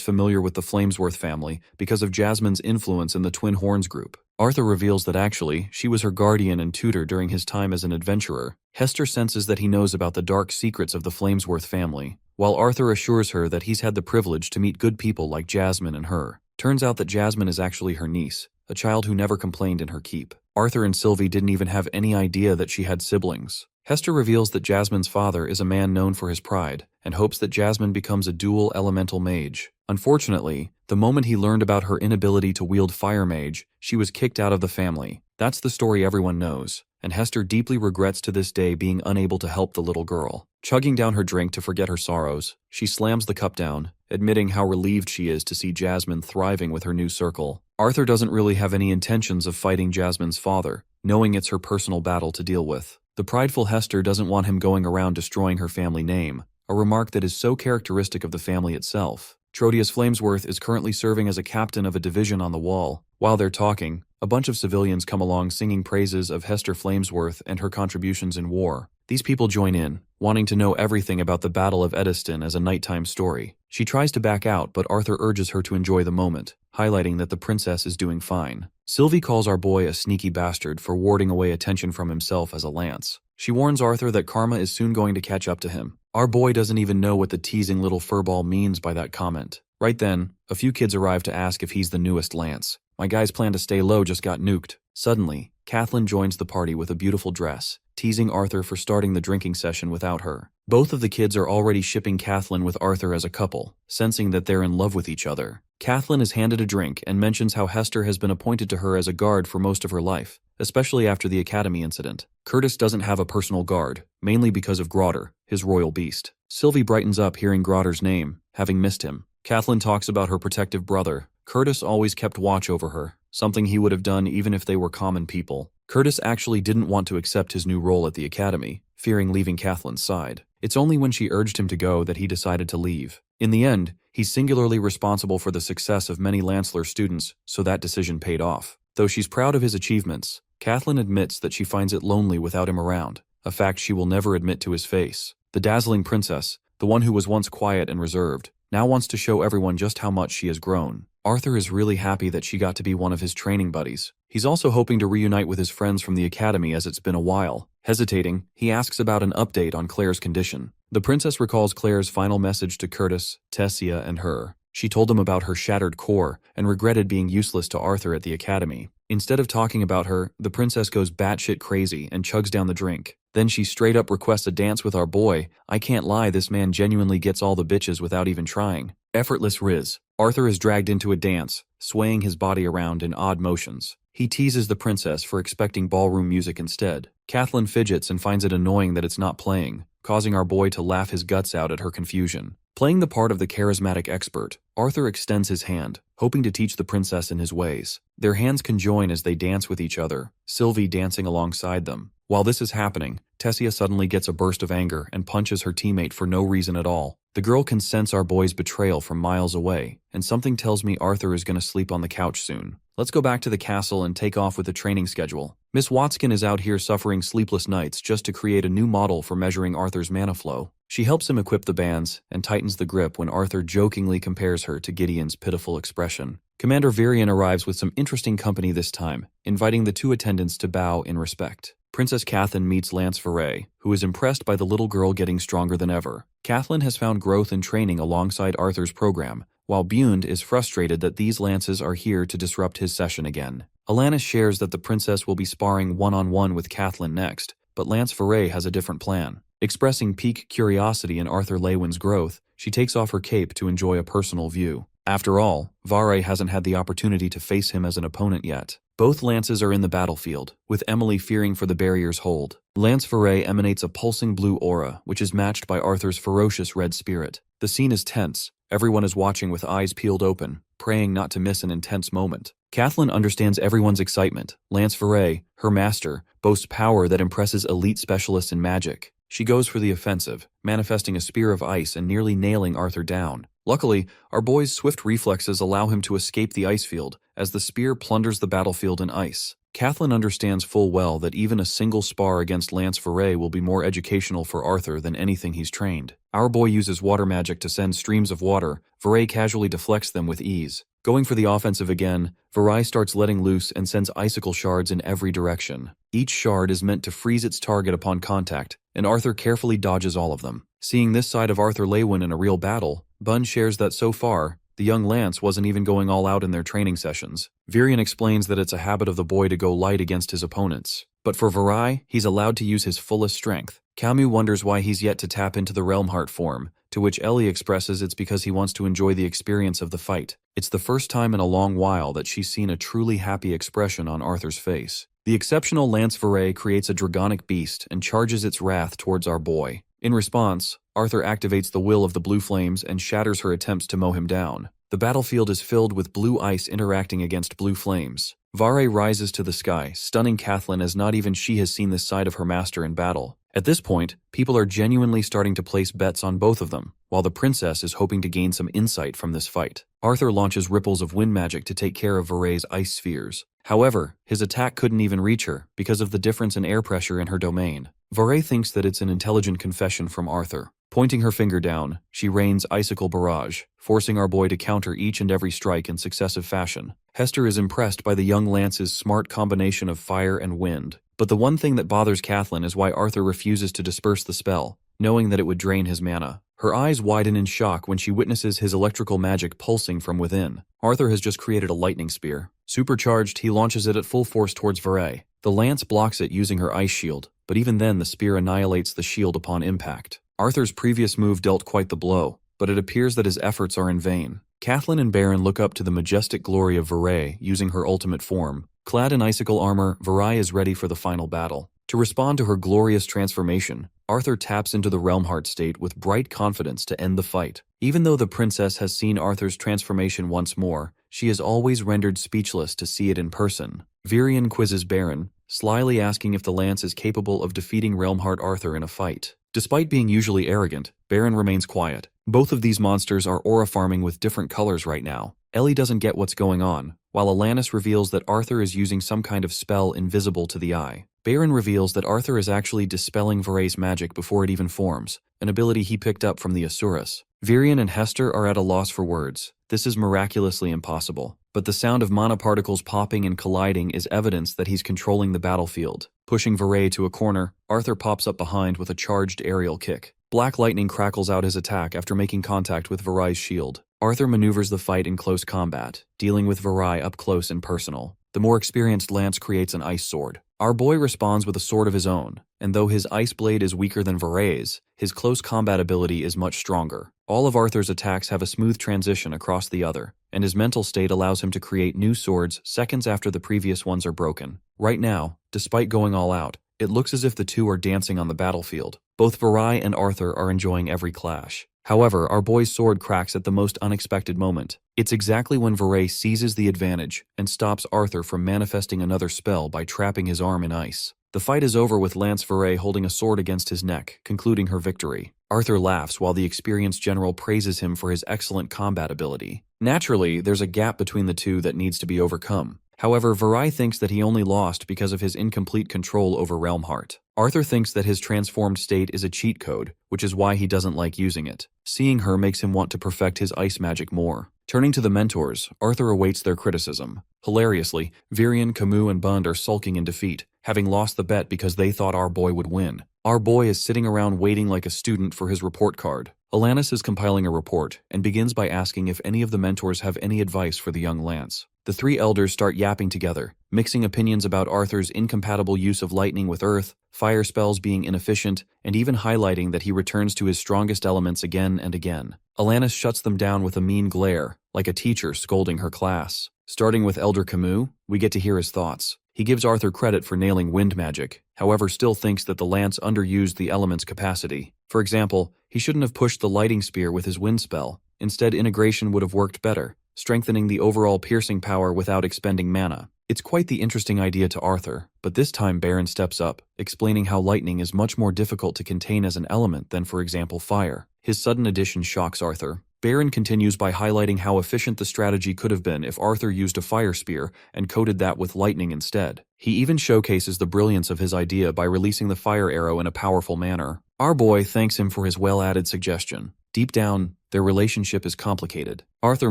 familiar with the Flamesworth family because of Jasmine's influence in the Twin Horns group. Arthur reveals that actually, she was her guardian and tutor during his time as an adventurer. Hester senses that he knows about the dark secrets of the Flamesworth family, while Arthur assures her that he's had the privilege to meet good people like Jasmine and her. Turns out that Jasmine is actually her niece, a child who never complained in her keep. Arthur and Sylvie didn't even have any idea that she had siblings. Hester reveals that Jasmine's father is a man known for his pride, and hopes that Jasmine becomes a dual elemental mage. Unfortunately, the moment he learned about her inability to wield fire mage, she was kicked out of the family. That's the story everyone knows, and Hester deeply regrets to this day being unable to help the little girl. Chugging down her drink to forget her sorrows, she slams the cup down, admitting how relieved she is to see Jasmine thriving with her new circle. Arthur doesn't really have any intentions of fighting Jasmine's father, knowing it's her personal battle to deal with. The prideful Hester doesn't want him going around destroying her family name, a remark that is so characteristic of the family itself. Trotius Flamesworth is currently serving as a captain of a division on the wall. While they're talking, a bunch of civilians come along singing praises of Hester Flamesworth and her contributions in war. These people join in, wanting to know everything about the Battle of Eddiston as a nighttime story. She tries to back out, but Arthur urges her to enjoy the moment, highlighting that the princess is doing fine. Sylvie calls our boy a sneaky bastard for warding away attention from himself as a lance. She warns Arthur that karma is soon going to catch up to him. Our boy doesn't even know what the teasing little furball means by that comment. Right then, a few kids arrive to ask if he's the newest lance. My guy's plan to stay low just got nuked. Suddenly, Kathleen joins the party with a beautiful dress, teasing Arthur for starting the drinking session without her. Both of the kids are already shipping Kathleen with Arthur as a couple, sensing that they're in love with each other. Kathleen is handed a drink and mentions how Hester has been appointed to her as a guard for most of her life, especially after the academy incident. Curtis doesn't have a personal guard, mainly because of Grotter, his royal beast. Sylvie brightens up hearing Grotter's name, having missed him. Kathleen talks about her protective brother. Curtis always kept watch over her, something he would have done even if they were common people. Curtis actually didn't want to accept his new role at the academy, fearing leaving Kathleen's side. It's only when she urged him to go that he decided to leave. In the end, he's singularly responsible for the success of many Lancellor students, so that decision paid off. Though she's proud of his achievements, Kathleen admits that she finds it lonely without him around, a fact she will never admit to his face. The dazzling princess, the one who was once quiet and reserved, now wants to show everyone just how much she has grown. Arthur is really happy that she got to be one of his training buddies. He's also hoping to reunite with his friends from the academy as it's been a while. Hesitating, he asks about an update on Claire's condition. The princess recalls Claire's final message to Curtis, Tessia, and her. She told them about her shattered core and regretted being useless to Arthur at the academy. Instead of talking about her, the princess goes batshit crazy and chugs down the drink. Then she straight up requests a dance with our boy. I can't lie, this man genuinely gets all the bitches without even trying. Effortless riz. Arthur is dragged into a dance, swaying his body around in odd motions. He teases the princess for expecting ballroom music instead. Kathleen fidgets and finds it annoying that it's not playing, causing our boy to laugh his guts out at her confusion. Playing the part of the charismatic expert, Arthur extends his hand, hoping to teach the princess in his ways. Their hands conjoin as they dance with each other, Sylvie dancing alongside them. While this is happening, Tessia suddenly gets a burst of anger and punches her teammate for no reason at all. The girl can sense our boy's betrayal from miles away, and something tells me Arthur is going to sleep on the couch soon. Let's go back to the castle and take off with the training schedule. Miss Watskin is out here suffering sleepless nights just to create a new model for measuring Arthur's mana flow. She helps him equip the bands and tightens the grip when Arthur jokingly compares her to Gideon's pitiful expression. Commander Varian arrives with some interesting company this time, inviting the two attendants to bow in respect. Princess Kathleen meets Lance Veray, who is impressed by the little girl getting stronger than ever. Kathleen has found growth in training alongside Arthur's program, while Bund is frustrated that these lances are here to disrupt his session again. Alanis shares that the princess will be sparring one-on-one with Kathleen next, but Lance Veray has a different plan. Expressing peak curiosity in Arthur Lewin's growth, she takes off her cape to enjoy a personal view. After all, Veray hasn't had the opportunity to face him as an opponent yet. Both lances are in the battlefield, with Emily fearing for the barrier's hold. Lance Veray emanates a pulsing blue aura, which is matched by Arthur's ferocious red spirit. The scene is tense. Everyone is watching with eyes peeled open, praying not to miss an intense moment. Kathleen understands everyone's excitement. Lance Veray, her master, boasts power that impresses elite specialists in magic. She goes for the offensive, manifesting a spear of ice and nearly nailing Arthur down. Luckily, our boy's swift reflexes allow him to escape the ice field, as the spear plunders the battlefield in ice. Kathleen understands full well that even a single spar against Lance Veray will be more educational for Arthur than anything he's trained. Our boy uses water magic to send streams of water. Veray casually deflects them with ease. Going for the offensive again, Veray starts letting loose and sends icicle shards in every direction. Each shard is meant to freeze its target upon contact, and Arthur carefully dodges all of them. Seeing this side of Arthur Lewin in a real battle, Bun shares that so far, the young Lance wasn't even going all out in their training sessions. Virian explains that it's a habit of the boy to go light against his opponents. But for Veray, he's allowed to use his fullest strength. Camus wonders why he's yet to tap into the Realm Heart form, to which Ellie expresses it's because he wants to enjoy the experience of the fight. It's the first time in a long while that she's seen a truly happy expression on Arthur's face. The exceptional Lance Veray creates a dragonic beast and charges its wrath towards our boy. In response, Arthur activates the will of the blue flames and shatters her attempts to mow him down. The battlefield is filled with blue ice interacting against blue flames. Veray rises to the sky, stunning Kathleen as not even she has seen this side of her master in battle. At this point, people are genuinely starting to place bets on both of them, while the princess is hoping to gain some insight from this fight. Arthur launches ripples of wind magic to take care of Veray's ice spheres. However, his attack couldn't even reach her because of the difference in air pressure in her domain. Veray thinks that it's an intelligent confession from Arthur. Pointing her finger down, she rains icicle barrage, forcing our boy to counter each and every strike in successive fashion. Hester is impressed by the young Lance's smart combination of fire and wind. But the one thing that bothers Kathleen is why Arthur refuses to disperse the spell, knowing that it would drain his mana. Her eyes widen in shock when she witnesses his electrical magic pulsing from within. Arthur has just created a lightning spear. Supercharged, he launches it at full force towards Veray. The lance blocks it using her ice shield, but even then the spear annihilates the shield upon impact. Arthur's previous move dealt quite the blow, but it appears that his efforts are in vain. Kathleen and Baron look up to the majestic glory of Veray using her ultimate form. Clad in icicle armor, Veray is ready for the final battle. To respond to her glorious transformation, Arthur taps into the Realm Heart state with bright confidence to end the fight. Even though the princess has seen Arthur's transformation once more, she is always rendered speechless to see it in person. Virian quizzes Baron, slyly asking if the lance is capable of defeating Realm Heart Arthur in a fight. Despite being usually arrogant, Baron remains quiet. Both of these monsters are aura farming with different colors right now. Ellie doesn't get what's going on, while Alanis reveals that Arthur is using some kind of spell invisible to the eye. Baron reveals that Arthur is actually dispelling Veray's magic before it even forms, an ability he picked up from the Asuras. Virian and Hester are at a loss for words. This is miraculously impossible, but the sound of mana particles popping and colliding is evidence that he's controlling the battlefield. Pushing Veray to a corner, Arthur pops up behind with a charged aerial kick. Black lightning crackles out his attack after making contact with Veray's shield. Arthur maneuvers the fight in close combat, dealing with Veray up close and personal. The more experienced Lance creates an ice sword. Our boy responds with a sword of his own, and though his ice blade is weaker than Varay's, his close combat ability is much stronger. All of Arthur's attacks have a smooth transition across the other, and his mental state allows him to create new swords seconds after the previous ones are broken. Right now, despite going all out, it looks as if the two are dancing on the battlefield. Both Varai and Arthur are enjoying every clash. However, our boy's sword cracks at the most unexpected moment. It's exactly when Varai seizes the advantage and stops Arthur from manifesting another spell by trapping his arm in ice. The fight is over with Lance Varai holding a sword against his neck, concluding her victory. Arthur laughs while the experienced general praises him for his excellent combat ability. Naturally, there's a gap between the two that needs to be overcome. However, Varai thinks that he only lost because of his incomplete control over Realm Heart. Arthur thinks that his transformed state is a cheat code, which is why he doesn't like using it. Seeing her makes him want to perfect his ice magic more. Turning to the mentors, Arthur awaits their criticism. Hilariously, Virion, Camus, and Bund are sulking in defeat, having lost the bet because they thought our boy would win. Our boy is sitting around waiting like a student for his report card. Alanis is compiling a report and begins by asking if any of the mentors have any advice for the young Lance. The three elders start yapping together, mixing opinions about Arthur's incompatible use of lightning with earth, fire spells being inefficient, and even highlighting that he returns to his strongest elements again and again. Alanis shuts them down with a mean glare, like a teacher scolding her class. Starting with Elder Camus, we get to hear his thoughts. He gives Arthur credit for nailing wind magic, however still thinks that the lance underused the element's capacity. For example, he shouldn't have pushed the lighting spear with his wind spell. Instead, integration would have worked better, strengthening the overall piercing power without expending mana. It's quite the interesting idea to Arthur, but this time Baron steps up, explaining how lightning is much more difficult to contain as an element than, for example, fire. His sudden addition shocks Arthur. Baron continues by highlighting how efficient the strategy could have been if Arthur used a fire spear and coated that with lightning instead. He even showcases the brilliance of his idea by releasing the fire arrow in a powerful manner. Our boy thanks him for his well-added suggestion. Deep down, their relationship is complicated. Arthur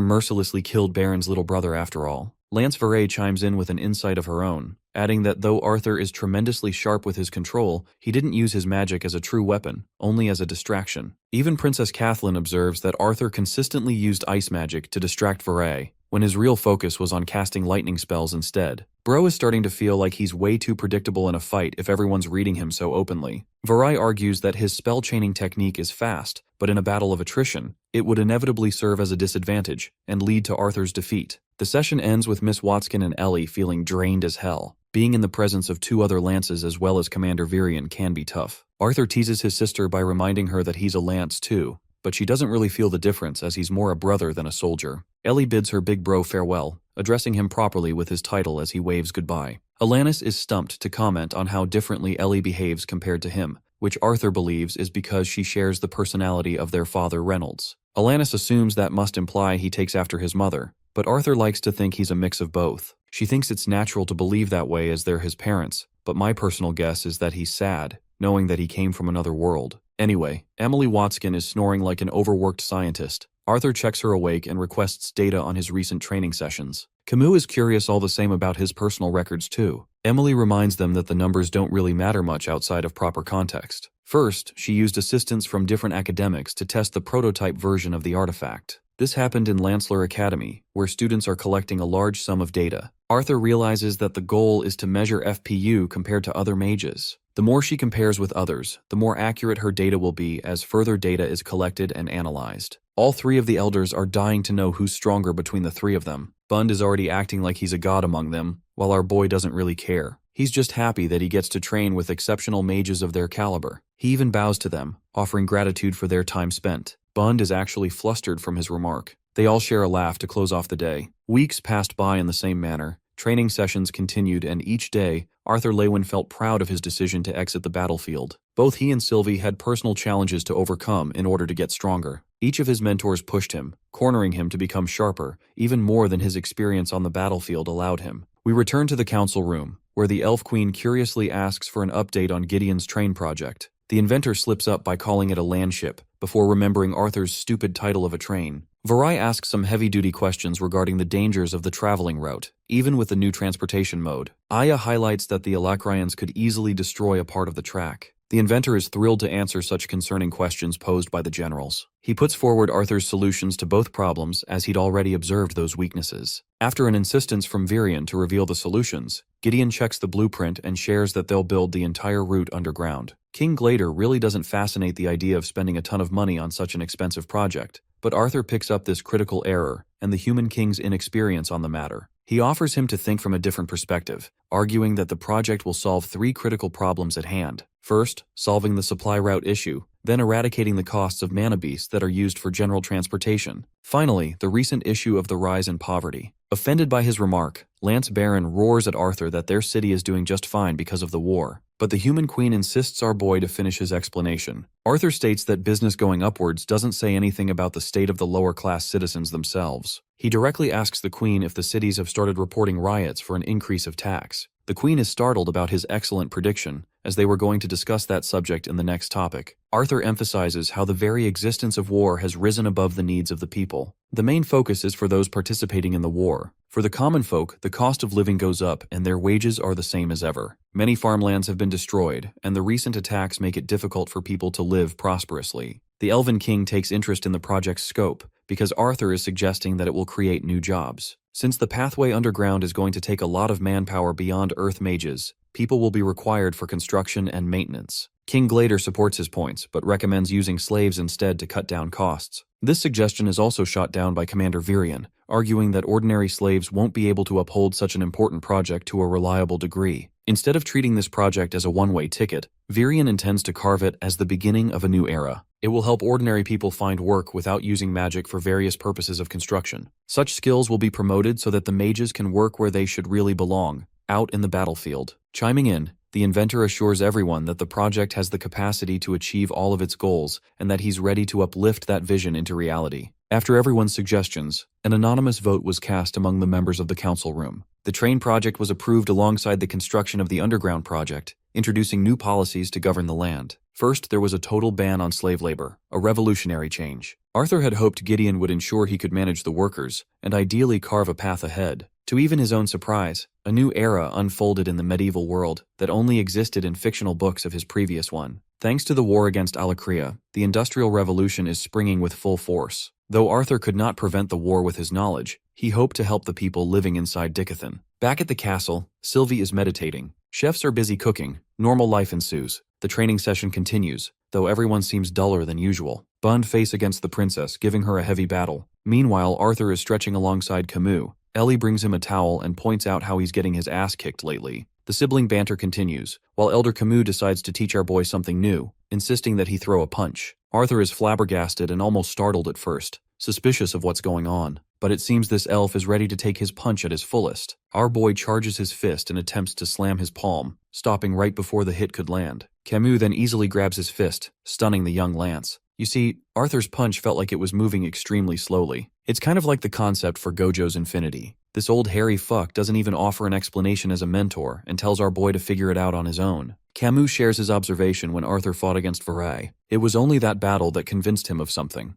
mercilessly killed Baron's little brother after all. Lance Varai chimes in with an insight of her own, adding that though Arthur is tremendously sharp with his control, he didn't use his magic as a true weapon, only as a distraction. Even Princess Kathleen observes that Arthur consistently used ice magic to distract Varai, when his real focus was on casting lightning spells instead. Bro is starting to feel like he's way too predictable in a fight if everyone's reading him so openly. Varai argues that his spell chaining technique is fast, but in a battle of attrition, it would inevitably serve as a disadvantage and lead to Arthur's defeat. The session ends with Miss Watson and Ellie feeling drained as hell. Being in the presence of two other lances as well as Commander Virion can be tough. Arthur teases his sister by reminding her that he's a lance too, but she doesn't really feel the difference as he's more a brother than a soldier. Ellie bids her big bro farewell, addressing him properly with his title as he waves goodbye. Alanis is stumped to comment on how differently Ellie behaves compared to him, which Arthur believes is because she shares the personality of their father Reynolds. Alanis assumes that must imply he takes after his mother, but Arthur likes to think he's a mix of both. She thinks it's natural to believe that way as they're his parents, but my personal guess is that he's sad, knowing that he came from another world. Anyway, Emily Watson is snoring like an overworked scientist. Arthur checks her awake and requests data on his recent training sessions. Camus is curious all the same about his personal records too. Emily reminds them that the numbers don't really matter much outside of proper context. First, she used assistance from different academics to test the prototype version of the artifact. This happened in Lansler Academy, where students are collecting a large sum of data. Arthur realizes that the goal is to measure FPU compared to other mages. The more she compares with others, the more accurate her data will be as further data is collected and analyzed. All three of the elders are dying to know who's stronger between the three of them. Bund is already acting like he's a god among them, while our boy doesn't really care. He's just happy that he gets to train with exceptional mages of their caliber. He even bows to them, offering gratitude for their time spent. Bund is actually flustered from his remark. They all share a laugh to close off the day. Weeks passed by in the same manner. Training sessions continued, and each day, Arthur Lewin felt proud of his decision to exit the battlefield. Both he and Sylvie had personal challenges to overcome in order to get stronger. Each of his mentors pushed him, cornering him to become sharper, even more than his experience on the battlefield allowed him. We return to the council room, where the Elf Queen curiously asks for an update on Gideon's train project. The inventor slips up by calling it a landship, before remembering Arthur's stupid title of a train. Varai asks some heavy-duty questions regarding the dangers of the traveling route, even with the new transportation mode. Aya highlights that the Alacrians could easily destroy a part of the track. The inventor is thrilled to answer such concerning questions posed by the generals. He puts forward Arthur's solutions to both problems as he'd already observed those weaknesses. After an insistence from Virion to reveal the solutions, Gideon checks the blueprint and shares that they'll build the entire route underground. King Glader really doesn't fascinate the idea of spending a ton of money on such an expensive project, but Arthur picks up this critical error and the human king's inexperience on the matter. He offers him to think from a different perspective, arguing that the project will solve 3 critical problems at hand. First, solving the supply route issue, then eradicating the costs of mana beasts that are used for general transportation. Finally, the recent issue of the rise in poverty. Offended by his remark, Lance Baron roars at Arthur that their city is doing just fine because of the war. But the human queen insists our boy to finish his explanation. Arthur states that business going upwards doesn't say anything about the state of the lower-class citizens themselves. He directly asks the queen if the cities have started reporting riots for an increase of tax. The queen is startled about his excellent prediction, as they were going to discuss that subject in the next topic. Arthur emphasizes how the very existence of war has risen above the needs of the people. The main focus is for those participating in the war. For the common folk, the cost of living goes up and their wages are the same as ever. Many farmlands have been destroyed, and the recent attacks make it difficult for people to live prosperously. The Elven King takes interest in the project's scope, because Arthur is suggesting that it will create new jobs. Since the pathway underground is going to take a lot of manpower beyond Earth mages, people will be required for construction and maintenance. King Glader supports his points, but recommends using slaves instead to cut down costs. This suggestion is also shot down by Commander Virion, arguing that ordinary slaves won't be able to uphold such an important project to a reliable degree. Instead of treating this project as a one-way ticket, Virion intends to carve it as the beginning of a new era. It will help ordinary people find work without using magic for various purposes of construction. Such skills will be promoted so that the mages can work where they should really belong, out in the battlefield. Chiming in, the inventor assures everyone that the project has the capacity to achieve all of its goals and that he's ready to uplift that vision into reality. After everyone's suggestions, an anonymous vote was cast among the members of the council room. The train project was approved alongside the construction of the underground project, introducing new policies to govern the land. First, there was a total ban on slave labor, a revolutionary change. Arthur had hoped Gideon would ensure he could manage the workers, and ideally carve a path ahead. To even his own surprise, a new era unfolded in the medieval world that only existed in fictional books of his previous one. Thanks to the war against Alakria, the Industrial Revolution is springing with full force. Though Arthur could not prevent the war with his knowledge, he hoped to help the people living inside Dickathan. Back at the castle, Sylvie is meditating. Chefs are busy cooking. Normal life ensues. The training session continues, though everyone seems duller than usual. Bund face against the princess, giving her a heavy battle. Meanwhile, Arthur is stretching alongside Camus. Ellie brings him a towel and points out how he's getting his ass kicked lately. The sibling banter continues, while Elder Camus decides to teach our boy something new, insisting that he throw a punch. Arthur is flabbergasted and almost startled at first, suspicious of what's going on. But it seems this elf is ready to take his punch at his fullest. Our boy charges his fist and attempts to slam his palm, stopping right before the hit could land. Camus then easily grabs his fist, stunning the young lance. You see, Arthur's punch felt like it was moving extremely slowly. It's kind of like the concept for Gojo's Infinity. This old hairy fuck doesn't even offer an explanation as a mentor and tells our boy to figure it out on his own. Camus shares his observation when Arthur fought against Varai. It was only that battle that convinced him of something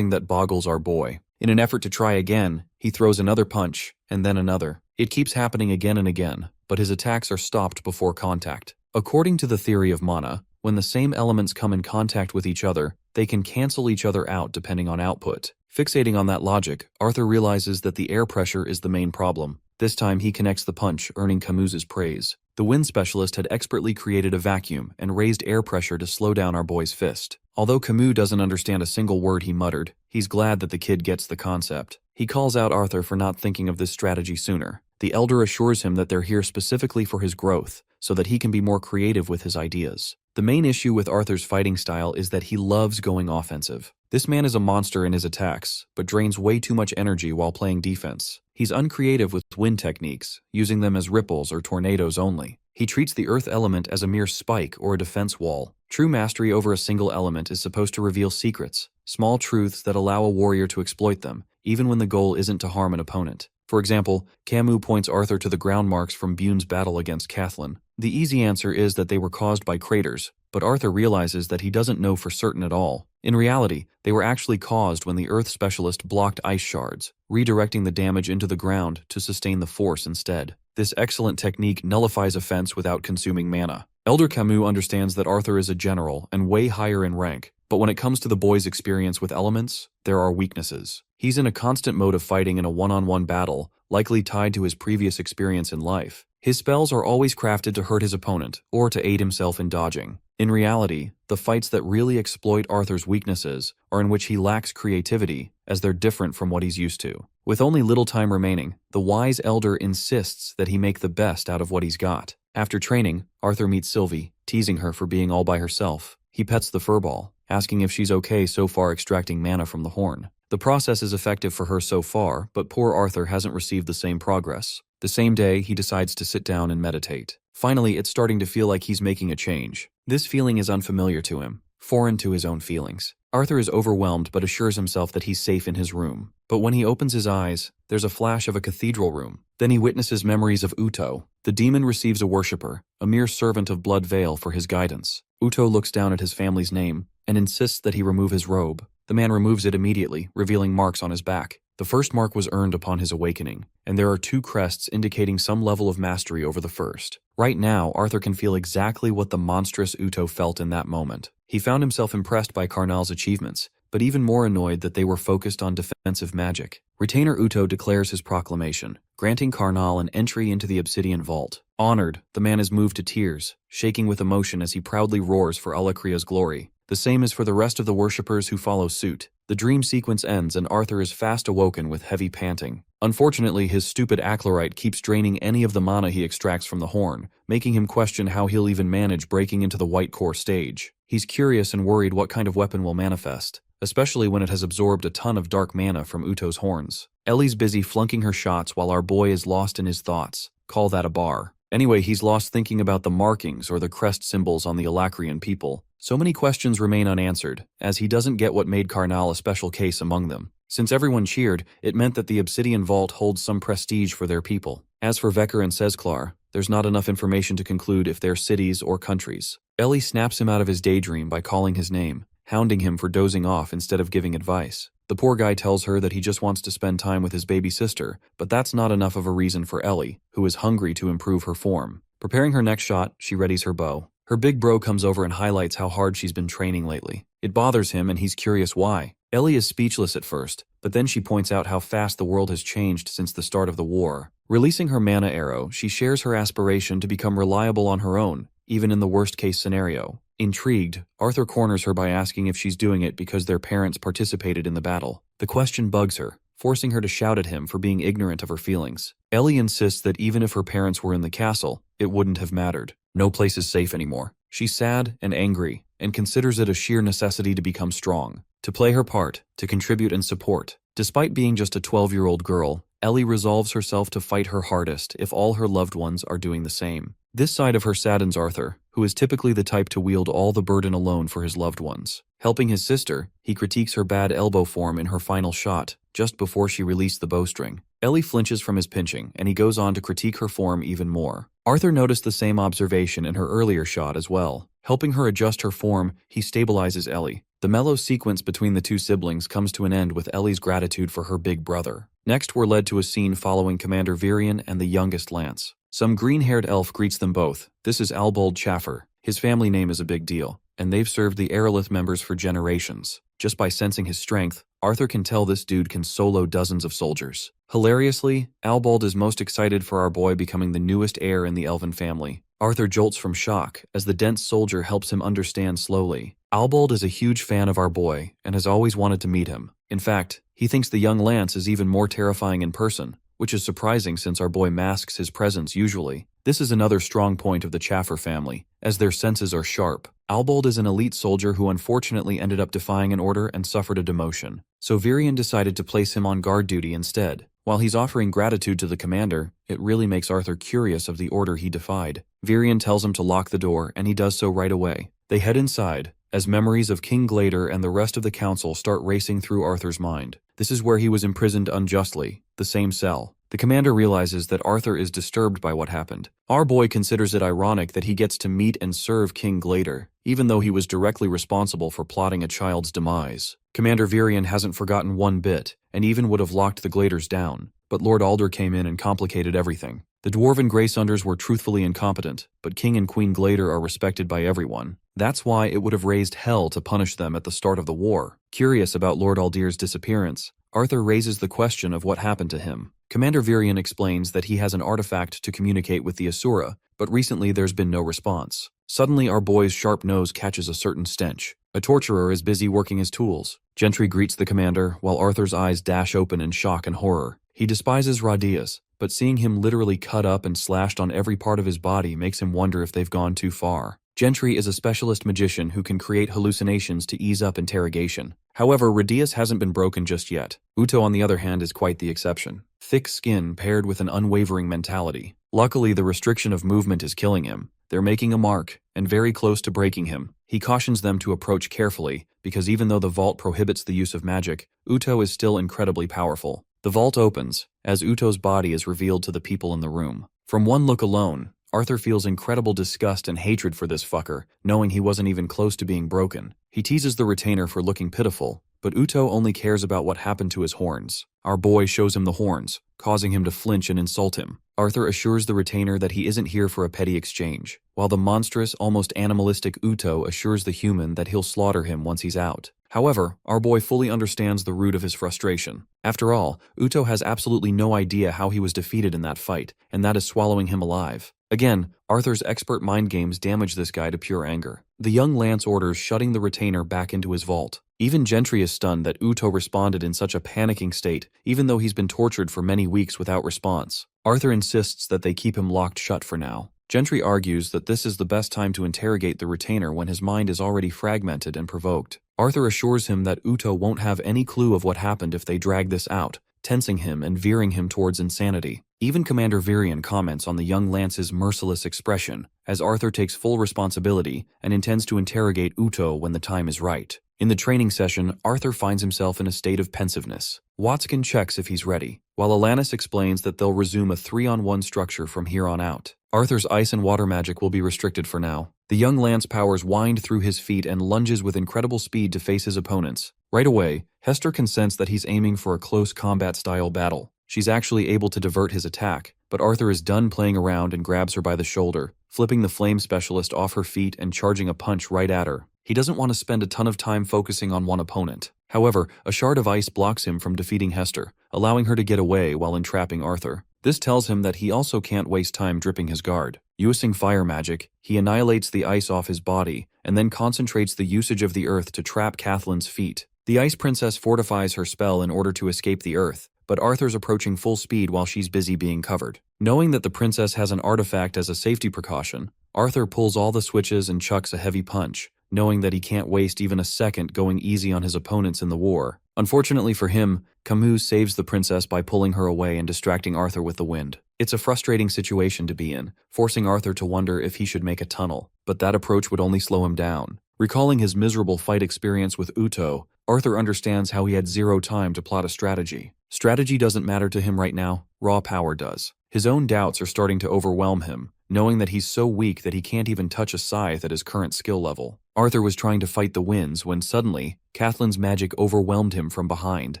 that boggles our boy. In an effort to try again, he throws another punch, and then another. It keeps happening again and again, but his attacks are stopped before contact. According to the theory of mana, when the same elements come in contact with each other, they can cancel each other out depending on output. Fixating on that logic, Arthur realizes that the air pressure is the main problem. This time he connects the punch, earning Camus's praise. The wind specialist had expertly created a vacuum and raised air pressure to slow down our boy's fist. Although Camus doesn't understand a single word he muttered, he's glad that the kid gets the concept. He calls out Arthur for not thinking of this strategy sooner. The elder assures him that they're here specifically for his growth, so that he can be more creative with his ideas. The main issue with Arthur's fighting style is that he loves going offensive. This man is a monster in his attacks, but drains way too much energy while playing defense. He's uncreative with wind techniques, using them as ripples or tornadoes only. He treats the earth element as a mere spike or a defense wall. True mastery over a single element is supposed to reveal secrets, small truths that allow a warrior to exploit them, even when the goal isn't to harm an opponent. For example, Camus points Arthur to the ground marks from Bune's battle against Cathlin. The easy answer is that they were caused by craters, but Arthur realizes that he doesn't know for certain at all. In reality, they were actually caused when the Earth specialist blocked ice shards, redirecting the damage into the ground to sustain the force instead. This excellent technique nullifies offense without consuming mana. Elder Camus understands that Arthur is a general and way higher in rank, but when it comes to the boy's experience with elements, there are weaknesses. He's in a constant mode of fighting in a one-on-one battle, likely tied to his previous experience in life. His spells are always crafted to hurt his opponent, or to aid himself in dodging. In reality, the fights that really exploit Arthur's weaknesses are in which he lacks creativity, as they're different from what he's used to. With only little time remaining, the wise elder insists that he make the best out of what he's got. After training, Arthur meets Sylvie, teasing her for being all by herself. He pets the furball, asking if she's okay so far extracting mana from the horn. The process is effective for her so far, but poor Arthur hasn't received the same progress. The same day, he decides to sit down and meditate. Finally, it's starting to feel like he's making a change. This feeling is unfamiliar to him, foreign to his own feelings. Arthur is overwhelmed but assures himself that he's safe in his room. But when he opens his eyes, there's a flash of a cathedral room. Then he witnesses memories of Uto. The demon receives a worshipper, a mere servant of Blood Veil, for his guidance. Uto looks down at his family's name and insists that he remove his robe. The man removes it immediately, revealing marks on his back. The first mark was earned upon his awakening, and there are 2 crests indicating some level of mastery over the first. Right now, Arthur can feel exactly what the monstrous Uto felt in that moment. He found himself impressed by Karnal's achievements, but even more annoyed that they were focused on defensive magic. Retainer Uto declares his proclamation, granting Karnal an entry into the Obsidian Vault. Honored, the man is moved to tears, shaking with emotion as he proudly roars for Alakria's glory. The same is for the rest of the worshippers who follow suit. The dream sequence ends and Arthur is fast awoken with heavy panting. Unfortunately, his stupid acolyte keeps draining any of the mana he extracts from the horn, making him question how he'll even manage breaking into the White Core stage. He's curious and worried what kind of weapon will manifest, especially when it has absorbed a ton of dark mana from Uto's horns. Ellie's busy flunking her shots while our boy is lost in his thoughts. Call that a bar. Anyway, he's lost thinking about the markings or the crest symbols on the Alacrian people. So many questions remain unanswered, as he doesn't get what made Karnal a special case among them. Since everyone cheered, it meant that the Obsidian Vault holds some prestige for their people. As for Vecker and Sesklar, there's not enough information to conclude if they're cities or countries. Ellie snaps him out of his daydream by calling his name, hounding him for dozing off instead of giving advice. The poor guy tells her that he just wants to spend time with his baby sister, but that's not enough of a reason for Ellie, who is hungry to improve her form. Preparing her next shot, she readies her bow. Her big bro comes over and highlights how hard she's been training lately. It bothers him and he's curious why. Ellie is speechless at first, but then she points out how fast the world has changed since the start of the war. Releasing her mana arrow, she shares her aspiration to become reliable on her own, even in the worst-case scenario. Intrigued, Arthur corners her by asking if she's doing it because their parents participated in the battle. The question bugs her, forcing her to shout at him for being ignorant of her feelings. Ellie insists that even if her parents were in the castle, it wouldn't have mattered. No place is safe anymore. She's sad and angry, and considers it a sheer necessity to become strong, to play her part, to contribute and support. Despite being just a 12-year-old girl, Ellie resolves herself to fight her hardest if all her loved ones are doing the same. This side of her saddens Arthur, who is typically the type to wield all the burden alone for his loved ones. Helping his sister, he critiques her bad elbow form in her final shot, just before she released the bowstring. Ellie flinches from his pinching, and he goes on to critique her form even more. Arthur noticed the same observation in her earlier shot as well. Helping her adjust her form, he stabilizes Ellie. The mellow sequence between the two siblings comes to an end with Ellie's gratitude for her big brother. Next, we're led to a scene following Commander Virion and the youngest Lance. Some green-haired elf greets them both. This is Albold Chaffer. His family name is a big deal, and they've served the Aerolith members for generations. Just by sensing his strength, Arthur can tell this dude can solo dozens of soldiers. Hilariously, Albold is most excited for our boy becoming the newest heir in the elven family. Arthur jolts from shock as the dense soldier helps him understand slowly. Albold is a huge fan of our boy and has always wanted to meet him. In fact, he thinks the young Lance is even more terrifying in person, which is surprising since our boy masks his presence usually. This is another strong point of the Chaffer family, as their senses are sharp. Albold is an elite soldier who unfortunately ended up defying an order and suffered a demotion, so Virion decided to place him on guard duty instead. While he's offering gratitude to the commander, it really makes Arthur curious of the order he defied. Virion tells him to lock the door, and he does so right away. They head inside, as memories of King Glader and the rest of the council start racing through Arthur's mind. This is where he was imprisoned unjustly, the same cell. The commander realizes that Arthur is disturbed by what happened. Our boy considers it ironic that he gets to meet and serve King Glader, even though he was directly responsible for plotting a child's demise. Commander Virion hasn't forgotten one bit, and even would have locked the Gladers down. But Lord Alder came in and complicated everything. The Dwarven Graysunders were truthfully incompetent, but King and Queen Glader are respected by everyone. That's why it would have raised hell to punish them at the start of the war. Curious about Lord Aldir's disappearance, Arthur raises the question of what happened to him. Commander Virion explains that he has an artifact to communicate with the Asura, but recently there's been no response. Suddenly our boy's sharp nose catches a certain stench. A torturer is busy working his tools. Gentry greets the commander, while Arthur's eyes dash open in shock and horror. He despises Radius, but seeing him literally cut up and slashed on every part of his body makes him wonder if they've gone too far. Gentry is a specialist magician who can create hallucinations to ease up interrogation. However, Radius hasn't been broken just yet. Uto, on the other hand, is quite the exception. Thick skin paired with an unwavering mentality. Luckily, the restriction of movement is killing him. They're making a mark, and very close to breaking him. He cautions them to approach carefully, because even though the vault prohibits the use of magic, Uto is still incredibly powerful. The vault opens, as Uto's body is revealed to the people in the room. From one look alone, Arthur feels incredible disgust and hatred for this fucker, knowing he wasn't even close to being broken. He teases the retainer for looking pitiful, but Uto only cares about what happened to his horns. Our boy shows him the horns, causing him to flinch and insult him. Arthur assures the retainer that he isn't here for a petty exchange, while the monstrous, almost animalistic Uto assures the human that he'll slaughter him once he's out. However, our boy fully understands the root of his frustration. After all, Uto has absolutely no idea how he was defeated in that fight, and that is swallowing him alive. Again, Arthur's expert mind games damage this guy to pure anger. The young Lance orders shutting the retainer back into his vault. Even Gentry is stunned that Uto responded in such a panicking state, even though he's been tortured for many weeks without response. Arthur insists that they keep him locked shut for now. Gentry argues that this is the best time to interrogate the retainer when his mind is already fragmented and provoked. Arthur assures him that Uto won't have any clue of what happened if they drag this out, tensing him and veering him towards insanity. Even Commander Virion comments on the young Lance's merciless expression, as Arthur takes full responsibility and intends to interrogate Uto when the time is right. In the training session, Arthur finds himself in a state of pensiveness. Watskin checks if he's ready, while Alanis explains that they'll resume a 3-on-1 structure from here on out. Arthur's ice and water magic will be restricted for now. The young Lance powers wind through his feet and lunges with incredible speed to face his opponents. Right away, Hester can sense that he's aiming for a close combat-style battle. She's actually able to divert his attack, but Arthur is done playing around and grabs her by the shoulder, flipping the flame specialist off her feet and charging a punch right at her. He doesn't want to spend a ton of time focusing on one opponent. However, a shard of ice blocks him from defeating Hester, allowing her to get away while entrapping Arthur. This tells him that he also can't waste time dripping his guard. Using fire magic, he annihilates the ice off his body, and then concentrates the usage of the earth to trap Cathleen's feet. The Ice Princess fortifies her spell in order to escape the earth, but Arthur's approaching full speed while she's busy being covered. Knowing that the princess has an artifact as a safety precaution, Arthur pulls all the switches and chucks a heavy punch, knowing that he can't waste even a second going easy on his opponents in the war. Unfortunately for him, Camus saves the princess by pulling her away and distracting Arthur with the wind. It's a frustrating situation to be in, forcing Arthur to wonder if he should make a tunnel, but that approach would only slow him down. Recalling his miserable fight experience with Uto, Arthur understands how he had zero time to plot a strategy. Strategy doesn't matter to him right now, raw power does. His own doubts are starting to overwhelm him, knowing that he's so weak that he can't even touch a scythe at his current skill level. Arthur was trying to fight the winds when suddenly, Cathleen's magic overwhelmed him from behind.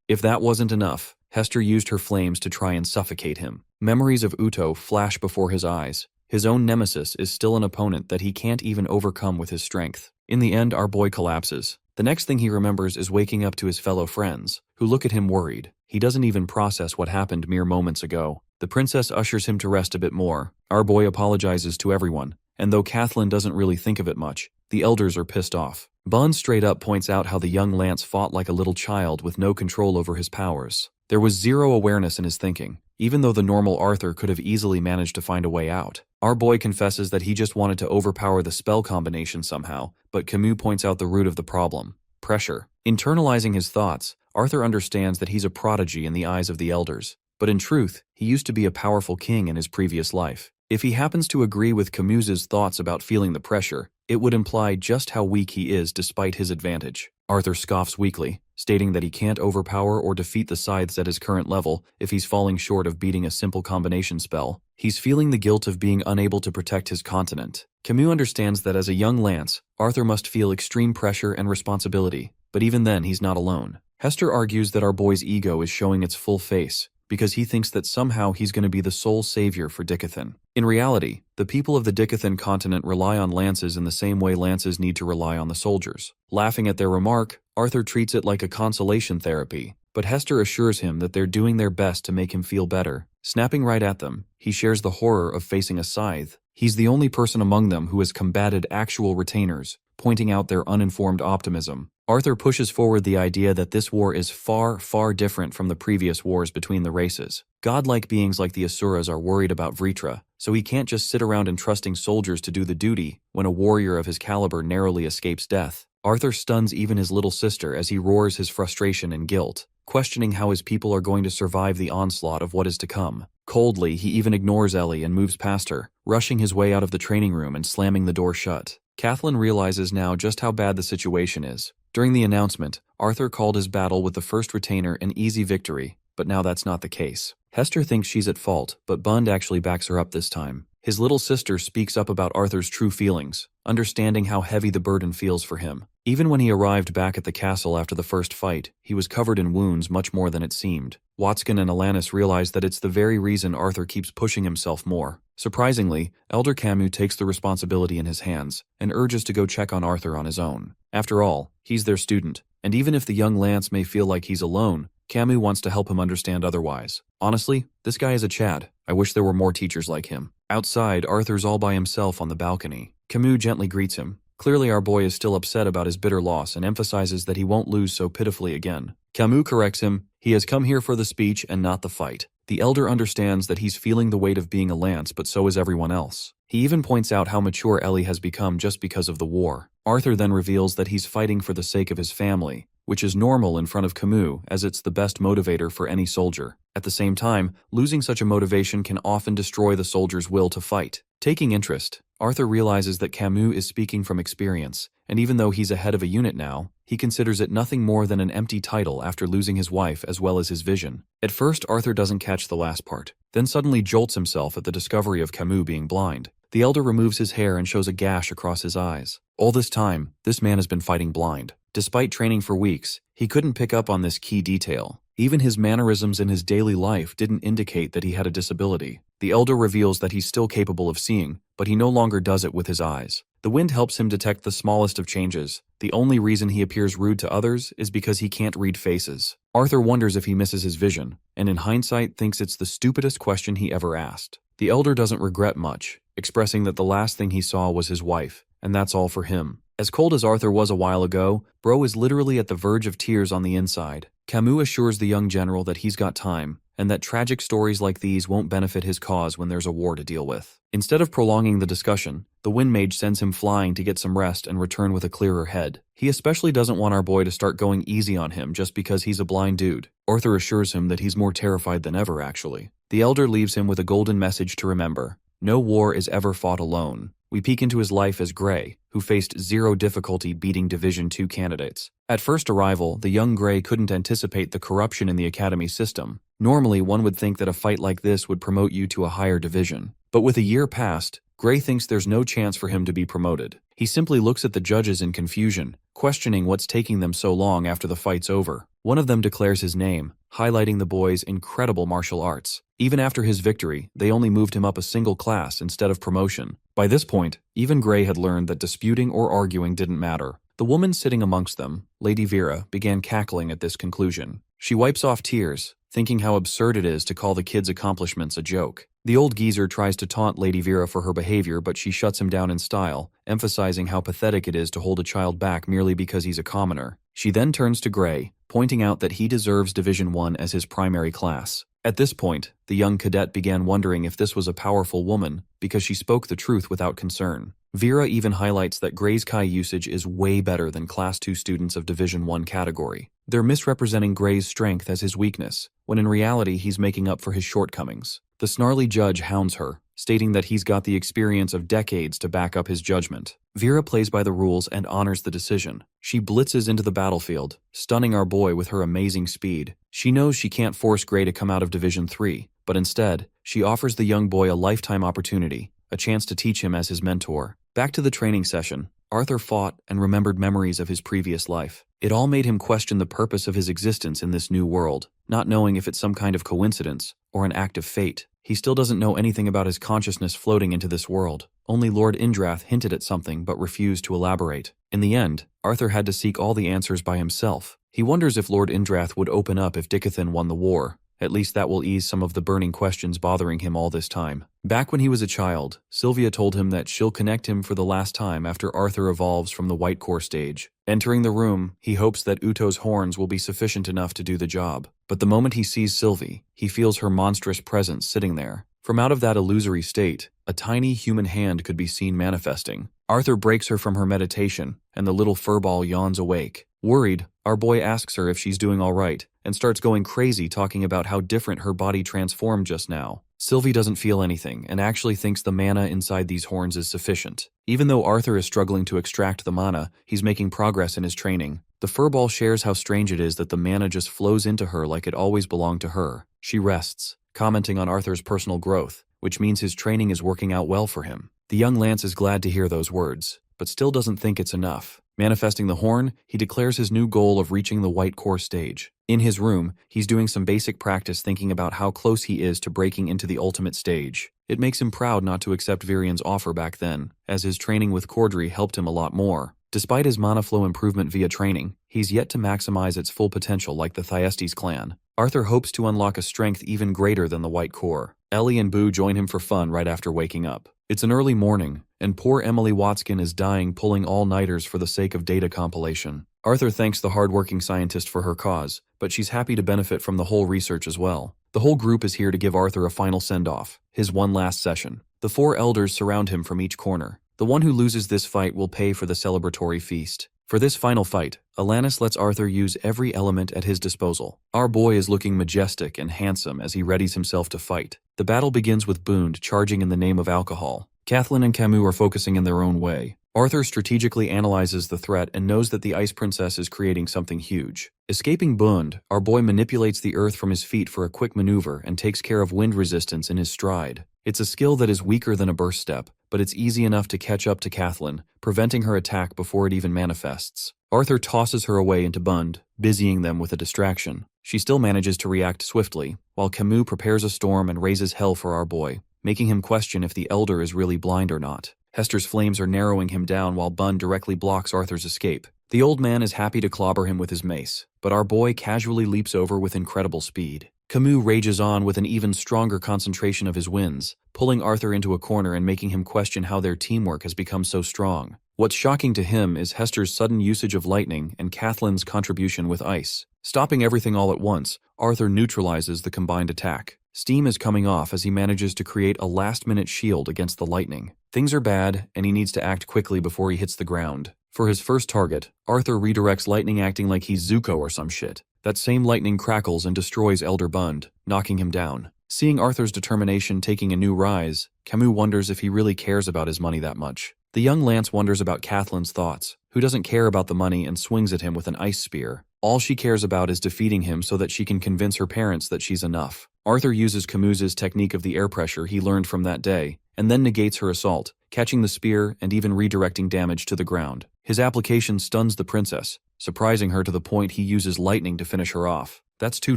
If that wasn't enough, Hester used her flames to try and suffocate him. Memories of Uto flash before his eyes. His own nemesis is still an opponent that he can't even overcome with his strength. In the end, our boy collapses. The next thing he remembers is waking up to his fellow friends, who look at him worried. He doesn't even process what happened mere moments ago. The princess ushers him to rest a bit more. Our boy apologizes to everyone, and though Kathleen doesn't really think of it much, the elders are pissed off. Bun straight up points out how the young Lance fought like a little child with no control over his powers. There was zero awareness in his thinking, even though the normal Arthur could have easily managed to find a way out. Our boy confesses that he just wanted to overpower the spell combination somehow, but Camus points out the root of the problem: pressure. Internalizing his thoughts, Arthur understands that he's a prodigy in the eyes of the elders, but in truth, he used to be a powerful king in his previous life. If he happens to agree with Camus's thoughts about feeling the pressure, it would imply just how weak he is despite his advantage. Arthur scoffs weakly, stating that he can't overpower or defeat the scythes at his current level if he's falling short of beating a simple combination spell. He's feeling the guilt of being unable to protect his continent. Camus understands that as a young Lance, Arthur must feel extreme pressure and responsibility, but even then he's not alone. Hester argues that our boy's ego is showing its full face, because he thinks that somehow he's going to be the sole savior for Dicathan. In reality, the people of the Dicathan continent rely on lances in the same way lances need to rely on the soldiers. Laughing at their remark, Arthur treats it like a consolation therapy, but Hester assures him that they're doing their best to make him feel better. Snapping right at them, he shares the horror of facing a scythe. He's the only person among them who has combated actual retainers, pointing out their uninformed optimism. Arthur pushes forward the idea that this war is far, far different from the previous wars between the races. Godlike beings like the Asuras are worried about Vritra, so he can't just sit around entrusting soldiers to do the duty when a warrior of his caliber narrowly escapes death. Arthur stuns even his little sister as he roars his frustration and guilt, questioning how his people are going to survive the onslaught of what is to come. Coldly, he even ignores Ellie and moves past her, rushing his way out of the training room and slamming the door shut. Kathleen realizes now just how bad the situation is. During the announcement, Arthur called his battle with the first retainer an easy victory, but now that's not the case. Hester thinks she's at fault, but Bund actually backs her up this time. His little sister speaks up about Arthur's true feelings, understanding how heavy the burden feels for him. Even when he arrived back at the castle after the first fight, he was covered in wounds much more than it seemed. Watskin and Alanis realize that it's the very reason Arthur keeps pushing himself more. Surprisingly, Elder Camus takes the responsibility in his hands and urges to go check on Arthur on his own. After all, he's their student, and even if the young Lance may feel like he's alone, Camus wants to help him understand otherwise. Honestly, this guy is a Chad. I wish there were more teachers like him. Outside, Arthur's all by himself on the balcony. Camus gently greets him. Clearly our boy is still upset about his bitter loss and emphasizes that he won't lose so pitifully again. Camus corrects him. He has come here for the speech and not the fight. The elder understands that he's feeling the weight of being a Lance, but so is everyone else. He even points out how mature Ellie has become just because of the war. Arthur then reveals that he's fighting for the sake of his family, which is normal in front of Camus as it's the best motivator for any soldier. At the same time, losing such a motivation can often destroy the soldier's will to fight. Taking interest, Arthur realizes that Camus is speaking from experience, and even though he's ahead of a unit now, he considers it nothing more than an empty title after losing his wife as well as his vision. At first, Arthur doesn't catch the last part, then suddenly jolts himself at the discovery of Camus being blind. The elder removes his hair and shows a gash across his eyes. All this time, this man has been fighting blind. Despite training for weeks, he couldn't pick up on this key detail. Even his mannerisms in his daily life didn't indicate that he had a disability. The elder reveals that he's still capable of seeing, but he no longer does it with his eyes. The wind helps him detect the smallest of changes. The only reason he appears rude to others is because he can't read faces. Arthur wonders if he misses his vision, and in hindsight thinks it's the stupidest question he ever asked. The elder doesn't regret much, expressing that the last thing he saw was his wife, and that's all for him. As cold as Arthur was a while ago, Bro is literally at the verge of tears on the inside. Camus assures the young general that he's got time, and that tragic stories like these won't benefit his cause when there's a war to deal with. Instead of prolonging the discussion, the Wind Mage sends him flying to get some rest and return with a clearer head. He especially doesn't want our boy to start going easy on him just because he's a blind dude. Arthur assures him that he's more terrified than ever, actually. The elder leaves him with a golden message to remember. No war is ever fought alone. We peek into his life as Gray, who faced zero difficulty beating Division II candidates. At first arrival, the young Gray couldn't anticipate the corruption in the academy system. Normally, one would think that a fight like this would promote you to a higher division. But with a year past, Gray thinks there's no chance for him to be promoted. He simply looks at the judges in confusion, questioning what's taking them so long after the fight's over. One of them declares his name, highlighting the boy's incredible martial arts. Even after his victory, they only moved him up a single class instead of promotion. By this point, even Gray had learned that disputing or arguing didn't matter. The woman sitting amongst them, Lady Vera, began cackling at this conclusion. She wipes off tears, thinking how absurd it is to call the kid's accomplishments a joke. The old geezer tries to taunt Lady Vera for her behavior, but she shuts him down in style, emphasizing how pathetic it is to hold a child back merely because he's a commoner. She then turns to Gray, pointing out that he deserves Division I as his primary class. At this point, the young cadet began wondering if this was a powerful woman, because she spoke the truth without concern. Vera even highlights that Gray's Kai usage is way better than Class II students of Division I category. They're misrepresenting Gray's strength as his weakness, when in reality he's making up for his shortcomings. The snarly judge hounds her, stating that he's got the experience of decades to back up his judgment. Vera plays by the rules and honors the decision. She blitzes into the battlefield, stunning our boy with her amazing speed. She knows she can't force Gray to come out of Division III, but instead, she offers the young boy a lifetime opportunity, a chance to teach him as his mentor. Back to the training session, Arthur fought and remembered memories of his previous life. It all made him question the purpose of his existence in this new world, not knowing if it's some kind of coincidence or an act of fate. He still doesn't know anything about his consciousness floating into this world. Only Lord Indrath hinted at something but refused to elaborate. In the end, Arthur had to seek all the answers by himself. He wonders if Lord Indrath would open up if Dicothan won the war. At least that will ease some of the burning questions bothering him all this time. Back when he was a child, Sylvia told him that she'll connect him for the last time after Arthur evolves from the White Core stage. Entering the room, he hopes that Uto's horns will be sufficient enough to do the job. But the moment he sees Sylvie, he feels her monstrous presence sitting there. From out of that illusory state, a tiny human hand could be seen manifesting. Arthur breaks her from her meditation, and the little furball yawns awake. Worried, our boy asks her if she's doing all right, and starts going crazy talking about how different her body transformed just now. Sylvie doesn't feel anything and actually thinks the mana inside these horns is sufficient. Even though Arthur is struggling to extract the mana, he's making progress in his training. The furball shares how strange it is that the mana just flows into her like it always belonged to her. She rests, commenting on Arthur's personal growth, which means his training is working out well for him. The young Lance is glad to hear those words, but still doesn't think it's enough. Manifesting the horn, he declares his new goal of reaching the White Core stage. In his room, he's doing some basic practice thinking about how close he is to breaking into the ultimate stage. It makes him proud not to accept Virian's offer back then, as his training with Cordry helped him a lot more. Despite his mana flow improvement via training, he's yet to maximize its full potential like the Thyestes clan. Arthur hopes to unlock a strength even greater than the White Core. Ellie and Boo join him for fun right after waking up. It's an early morning, and poor Emily Watskin is dying pulling all-nighters for the sake of data compilation. Arthur thanks the hard-working scientist for her cause, but she's happy to benefit from the whole research as well. The whole group is here to give Arthur a final send-off, his one last session. The 4 elders surround him from each corner. The one who loses this fight will pay for the celebratory feast. For this final fight, Alanis lets Arthur use every element at his disposal. Our boy is looking majestic and handsome as he readies himself to fight. The battle begins with Boond charging in the name of alcohol. Kathleen and Camus are focusing in their own way. Arthur strategically analyzes the threat and knows that the Ice Princess is creating something huge. Escaping Boond, our boy manipulates the earth from his feet for a quick maneuver and takes care of wind resistance in his stride. It's a skill that is weaker than a burst step, but it's easy enough to catch up to Kathleen, preventing her attack before it even manifests. Arthur tosses her away into Boond, busying them with a distraction. She still manages to react swiftly, while Camus prepares a storm and raises hell for our boy, making him question if the Elder is really blind or not. Hester's flames are narrowing him down while Bun directly blocks Arthur's escape. The old man is happy to clobber him with his mace, but our boy casually leaps over with incredible speed. Camus rages on with an even stronger concentration of his winds, pulling Arthur into a corner and making him question how their teamwork has become so strong. What's shocking to him is Hester's sudden usage of lightning and Kathleen's contribution with ice. Stopping everything all at once, Arthur neutralizes the combined attack. Steam is coming off as he manages to create a last-minute shield against the lightning. Things are bad, and he needs to act quickly before he hits the ground. For his first target, Arthur redirects lightning acting like he's Zuko or some shit. That same lightning crackles and destroys Elder Bund, knocking him down. Seeing Arthur's determination taking a new rise, Camus wonders if he really cares about his money that much. The young Lance wonders about Kathleen's thoughts, who doesn't care about the money and swings at him with an ice spear. All she cares about is defeating him so that she can convince her parents that she's enough. Arthur uses Camus's technique of the air pressure he learned from that day, and then negates her assault, catching the spear and even redirecting damage to the ground. His application stuns the princess, surprising her to the point he uses lightning to finish her off. That's 2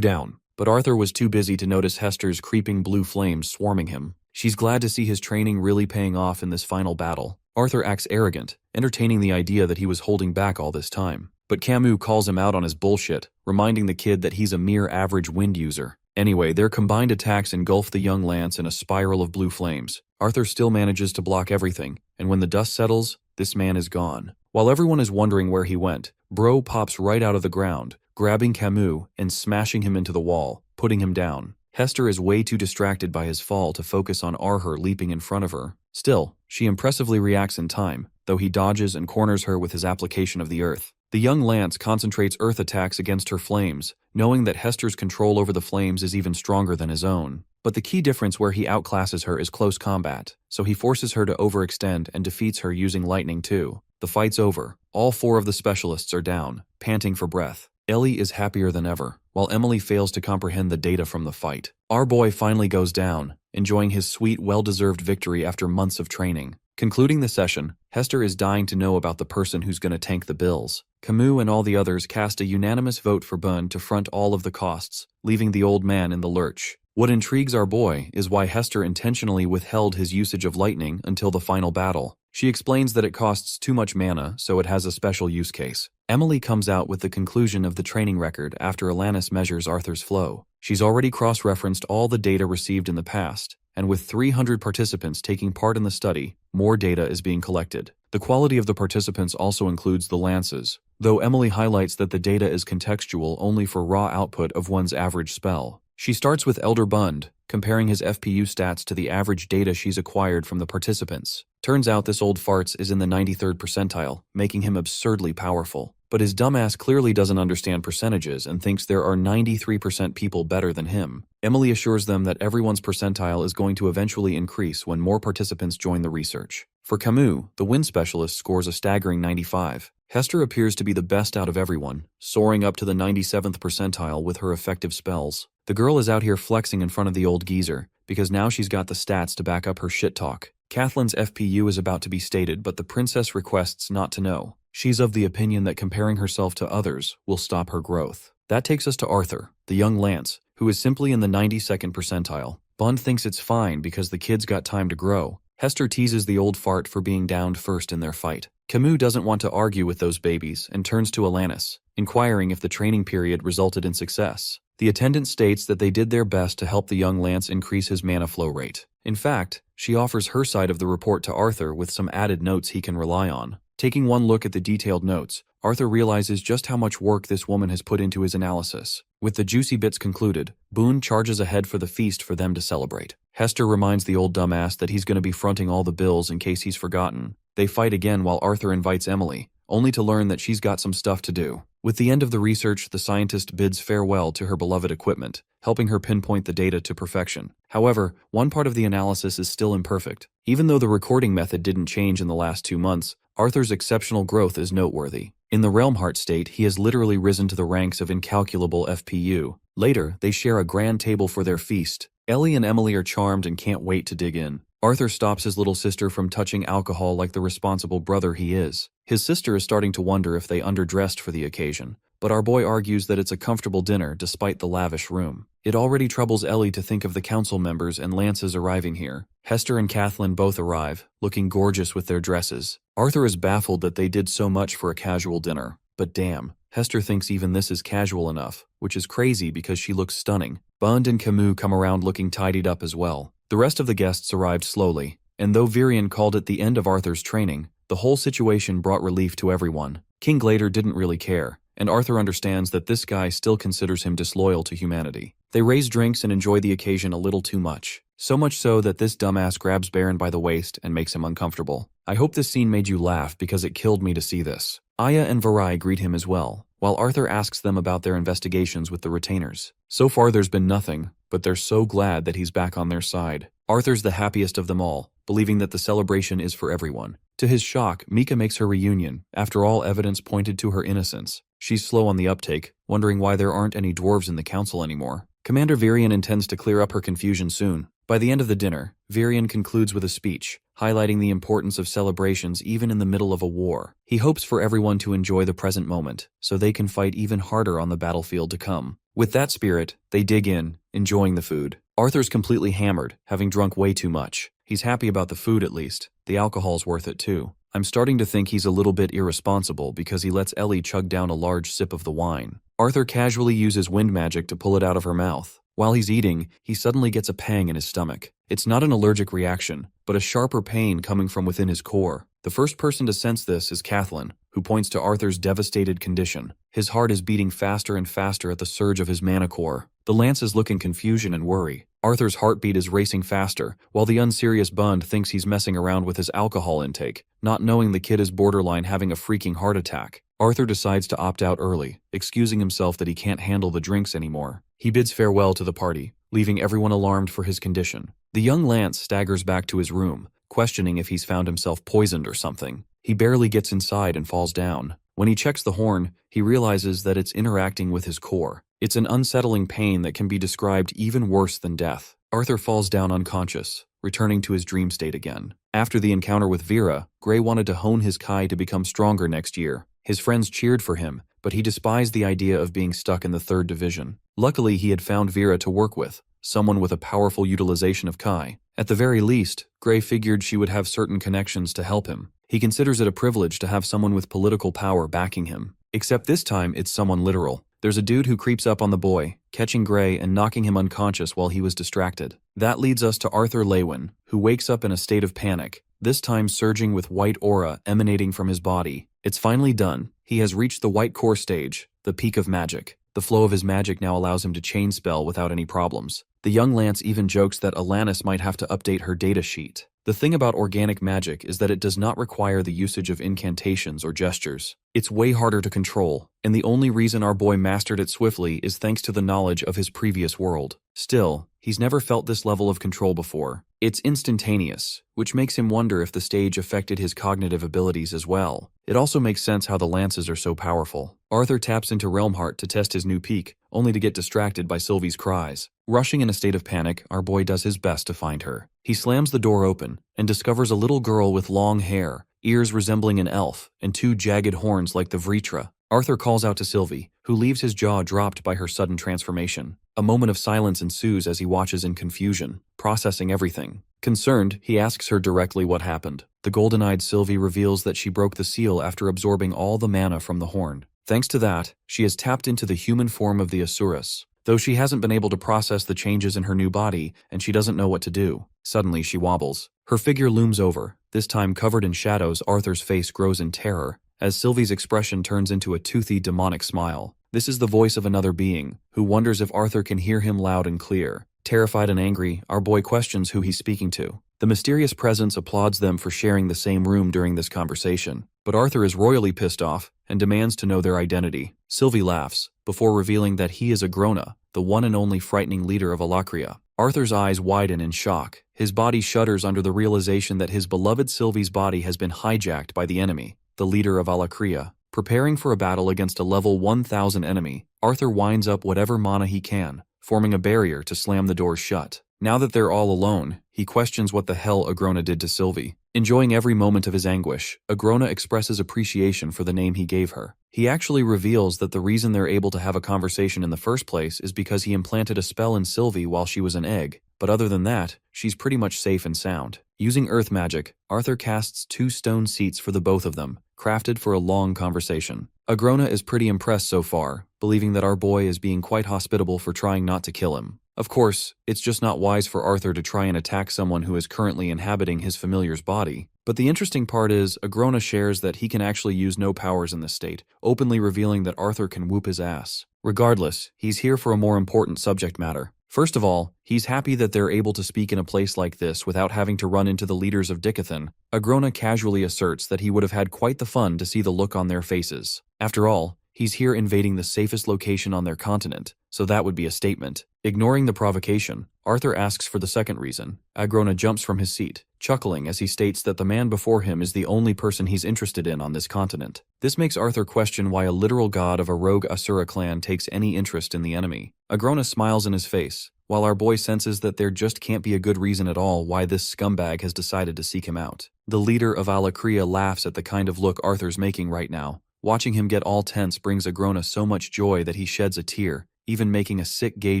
down. But Arthur was too busy to notice Hester's creeping blue flames swarming him. She's glad to see his training really paying off in this final battle. Arthur acts arrogant, entertaining the idea that he was holding back all this time. But Camus calls him out on his bullshit, reminding the kid that he's a mere average wind user. Anyway, their combined attacks engulf the young Lance in a spiral of blue flames. Arthur still manages to block everything, and when the dust settles, this man is gone. While everyone is wondering where he went, Bro pops right out of the ground, grabbing Camus and smashing him into the wall, putting him down. Hester is way too distracted by his fall to focus on Arthur leaping in front of her. Still, she impressively reacts in time, though he dodges and corners her with his application of the earth. The young Lance concentrates earth attacks against her flames, knowing that Hester's control over the flames is even stronger than his own. But the key difference where he outclasses her is close combat, so he forces her to overextend and defeats her using lightning too. The fight's over. All 4 of the specialists are down, panting for breath. Ellie is happier than ever, while Emily fails to comprehend the data from the fight. Our boy finally goes down, enjoying his sweet, well-deserved victory after months of training. Concluding the session, Hester is dying to know about the person who's going to tank the bills. Camus and all the others cast a unanimous vote for Bun to front all of the costs, leaving the old man in the lurch. What intrigues our boy is why Hester intentionally withheld his usage of lightning until the final battle. She explains that it costs too much mana, so it has a special use case. Emily comes out with the conclusion of the training record after Alanis measures Arthur's flow. She's already cross-referenced all the data received in the past, and with 300 participants taking part in the study, more data is being collected. The quality of the participants also includes the lances, though Emily highlights that the data is contextual only for raw output of one's average spell. She starts with Elder Bund, comparing his FPU stats to the average data she's acquired from the participants. Turns out this old farts is in the 93rd percentile, making him absurdly powerful. But his dumbass clearly doesn't understand percentages and thinks there are 93% people better than him. Emily assures them that everyone's percentile is going to eventually increase when more participants join the research. For Camus, the wind specialist scores a staggering 95. Hester appears to be the best out of everyone, soaring up to the 97th percentile with her effective spells. The girl is out here flexing in front of the old geezer, because now she's got the stats to back up her shit talk. Kathleen's FPU is about to be stated, but the princess requests not to know. She's of the opinion that comparing herself to others will stop her growth. That takes us to Arthur, the young lance, who is simply in the 92nd percentile. Bund thinks it's fine because the kid's got time to grow. Hester teases the old fart for being downed first in their fight. Camus doesn't want to argue with those babies and turns to Alanis, inquiring if the training period resulted in success. The attendant states that they did their best to help the young lance increase his mana flow rate. In fact, she offers her side of the report to Arthur with some added notes he can rely on. Taking one look at the detailed notes, Arthur realizes just how much work this woman has put into his analysis. With the juicy bits concluded, Boone charges ahead for the feast for them to celebrate. Hester reminds the old dumbass that he's going to be fronting all the bills in case he's forgotten. They fight again while Arthur invites Emily, only to learn that she's got some stuff to do. With the end of the research, the scientist bids farewell to her beloved equipment, helping her pinpoint the data to perfection. However, one part of the analysis is still imperfect. Even though the recording method didn't change in the last 2 months, Arthur's exceptional growth is noteworthy. In the Realm Heart state, he has literally risen to the ranks of incalculable FPU. Later, they share a grand table for their feast. Ellie and Emily are charmed and can't wait to dig in. Arthur stops his little sister from touching alcohol like the responsible brother he is. His sister is starting to wonder if they underdressed for the occasion, but our boy argues that it's a comfortable dinner despite the lavish room. It already troubles Ellie to think of the council members and Lance's arriving here. Hester and Kathleen both arrive, looking gorgeous with their dresses. Arthur is baffled that they did so much for a casual dinner, but damn, Hester thinks even this is casual enough, which is crazy because she looks stunning. Bund and Camus come around looking tidied up as well. The rest of the guests arrived slowly, and though Virion called it the end of Arthur's training, the whole situation brought relief to everyone. King Glader didn't really care, and Arthur understands that this guy still considers him disloyal to humanity. They raise drinks and enjoy the occasion a little too much. So much so that this dumbass grabs Baron by the waist and makes him uncomfortable. I hope this scene made you laugh because it killed me to see this. Aya and Varai greet him as well, while Arthur asks them about their investigations with the retainers. So far there's been nothing, but they're so glad that he's back on their side. Arthur's the happiest of them all, believing that the celebration is for everyone. To his shock, Mika makes her reunion. After all evidence pointed to her innocence. She's slow on the uptake, wondering why there aren't any dwarves in the council anymore. Commander Virion intends to clear up her confusion soon. By the end of the dinner, Virion concludes with a speech, highlighting the importance of celebrations even in the middle of a war. He hopes for everyone to enjoy the present moment, so they can fight even harder on the battlefield to come. With that spirit, they dig in, enjoying the food. Arthur's completely hammered, having drunk way too much. He's happy about the food at least. The alcohol's worth it too. I'm starting to think he's a little bit irresponsible because he lets Ellie chug down a large sip of the wine. Arthur casually uses wind magic to pull it out of her mouth. While he's eating, he suddenly gets a pang in his stomach. It's not an allergic reaction, but a sharper pain coming from within his core. The first person to sense this is Kathleen, who points to Arthur's devastated condition. His heart is beating faster and faster at the surge of his mana core. The lances look in confusion and worry. Arthur's heartbeat is racing faster, while the unserious Bund thinks he's messing around with his alcohol intake, not knowing the kid is borderline having a freaking heart attack. Arthur decides to opt out early, excusing himself that he can't handle the drinks anymore. He bids farewell to the party, leaving everyone alarmed for his condition. The young Lance staggers back to his room, questioning if he's found himself poisoned or something. He barely gets inside and falls down. When he checks the horn, he realizes that it's interacting with his core. It's an unsettling pain that can be described even worse than death. Arthur falls down unconscious, returning to his dream state again. After the encounter with Vera, Gray wanted to hone his Kai to become stronger next year. His friends cheered for him, but he despised the idea of being stuck in the 3rd division. Luckily, he had found Vera to work with, someone with a powerful utilization of Kai. At the very least, Gray figured she would have certain connections to help him. He considers it a privilege to have someone with political power backing him. Except this time, it's someone literal. There's a dude who creeps up on the boy, catching Gray and knocking him unconscious while he was distracted. That leads us to Arthur Lewin, who wakes up in a state of panic, this time surging with white aura emanating from his body. It's finally done. He has reached the white core stage, the peak of magic. The flow of his magic now allows him to chain spell without any problems. The young Lance even jokes that Alanis might have to update her data sheet. The thing about organic magic is that it does not require the usage of incantations or gestures. It's way harder to control, and the only reason our boy mastered it swiftly is thanks to the knowledge of his previous world. Still, he's never felt this level of control before. It's instantaneous, which makes him wonder if the stage affected his cognitive abilities as well. It also makes sense how the lances are so powerful. Arthur taps into Realm Heart to test his new peak, only to get distracted by Sylvie's cries. Rushing in a state of panic, our boy does his best to find her. He slams the door open and discovers a little girl with long hair, ears resembling an elf, and 2 jagged horns like the Vritra. Arthur calls out to Sylvie, who leaves his jaw dropped by her sudden transformation. A moment of silence ensues as he watches in confusion, processing everything. Concerned, he asks her directly what happened. The golden-eyed Sylvie reveals that she broke the seal after absorbing all the mana from the horn. Thanks to that, she has tapped into the human form of the Asuras, though she hasn't been able to process the changes in her new body and she doesn't know what to do. Suddenly, she wobbles. Her figure looms over. This time covered in shadows, Arthur's face grows in terror, as Sylvie's expression turns into a toothy, demonic smile. This is the voice of another being, who wonders if Arthur can hear him loud and clear. Terrified and angry, our boy questions who he's speaking to. The mysterious presence applauds them for sharing the same room during this conversation, but Arthur is royally pissed off and demands to know their identity. Sylvie laughs, before revealing that he is Agrona, the one and only frightening leader of Alakria. Arthur's eyes widen in shock. His body shudders under the realization that his beloved Sylvie's body has been hijacked by the enemy, the leader of Alakria. Preparing for a battle against a level 1000 enemy, Arthur winds up whatever mana he can, forming a barrier to slam the doors shut. Now that they're all alone, he questions what the hell Agrona did to Sylvie. Enjoying every moment of his anguish, Agrona expresses appreciation for the name he gave her. He actually reveals that the reason they're able to have a conversation in the first place is because he implanted a spell in Sylvie while she was an egg, but other than that, she's pretty much safe and sound. Using earth magic, Arthur casts 2 stone seats for the both of them, crafted for a long conversation. Agrona is pretty impressed so far, believing that our boy is being quite hospitable for trying not to kill him. Of course, it's just not wise for Arthur to try and attack someone who is currently inhabiting his familiar's body. But the interesting part is, Agrona shares that he can actually use no powers in this state, openly revealing that Arthur can whoop his ass. Regardless, he's here for a more important subject matter. First of all, he's happy that they're able to speak in a place like this without having to run into the leaders of Dicathan. Agrona casually asserts that he would have had quite the fun to see the look on their faces. After all, he's here invading the safest location on their continent, so that would be a statement. Ignoring the provocation, Arthur asks for the second reason. Agrona jumps from his seat, chuckling as he states that the man before him is the only person he's interested in on this continent. This makes Arthur question why a literal god of a rogue Asura clan takes any interest in the enemy. Agrona smiles in his face, while our boy senses that there just can't be a good reason at all why this scumbag has decided to seek him out. The leader of Alakria laughs at the kind of look Arthur's making right now. Watching him get all tense brings Agrona so much joy that he sheds a tear, even making a sick gay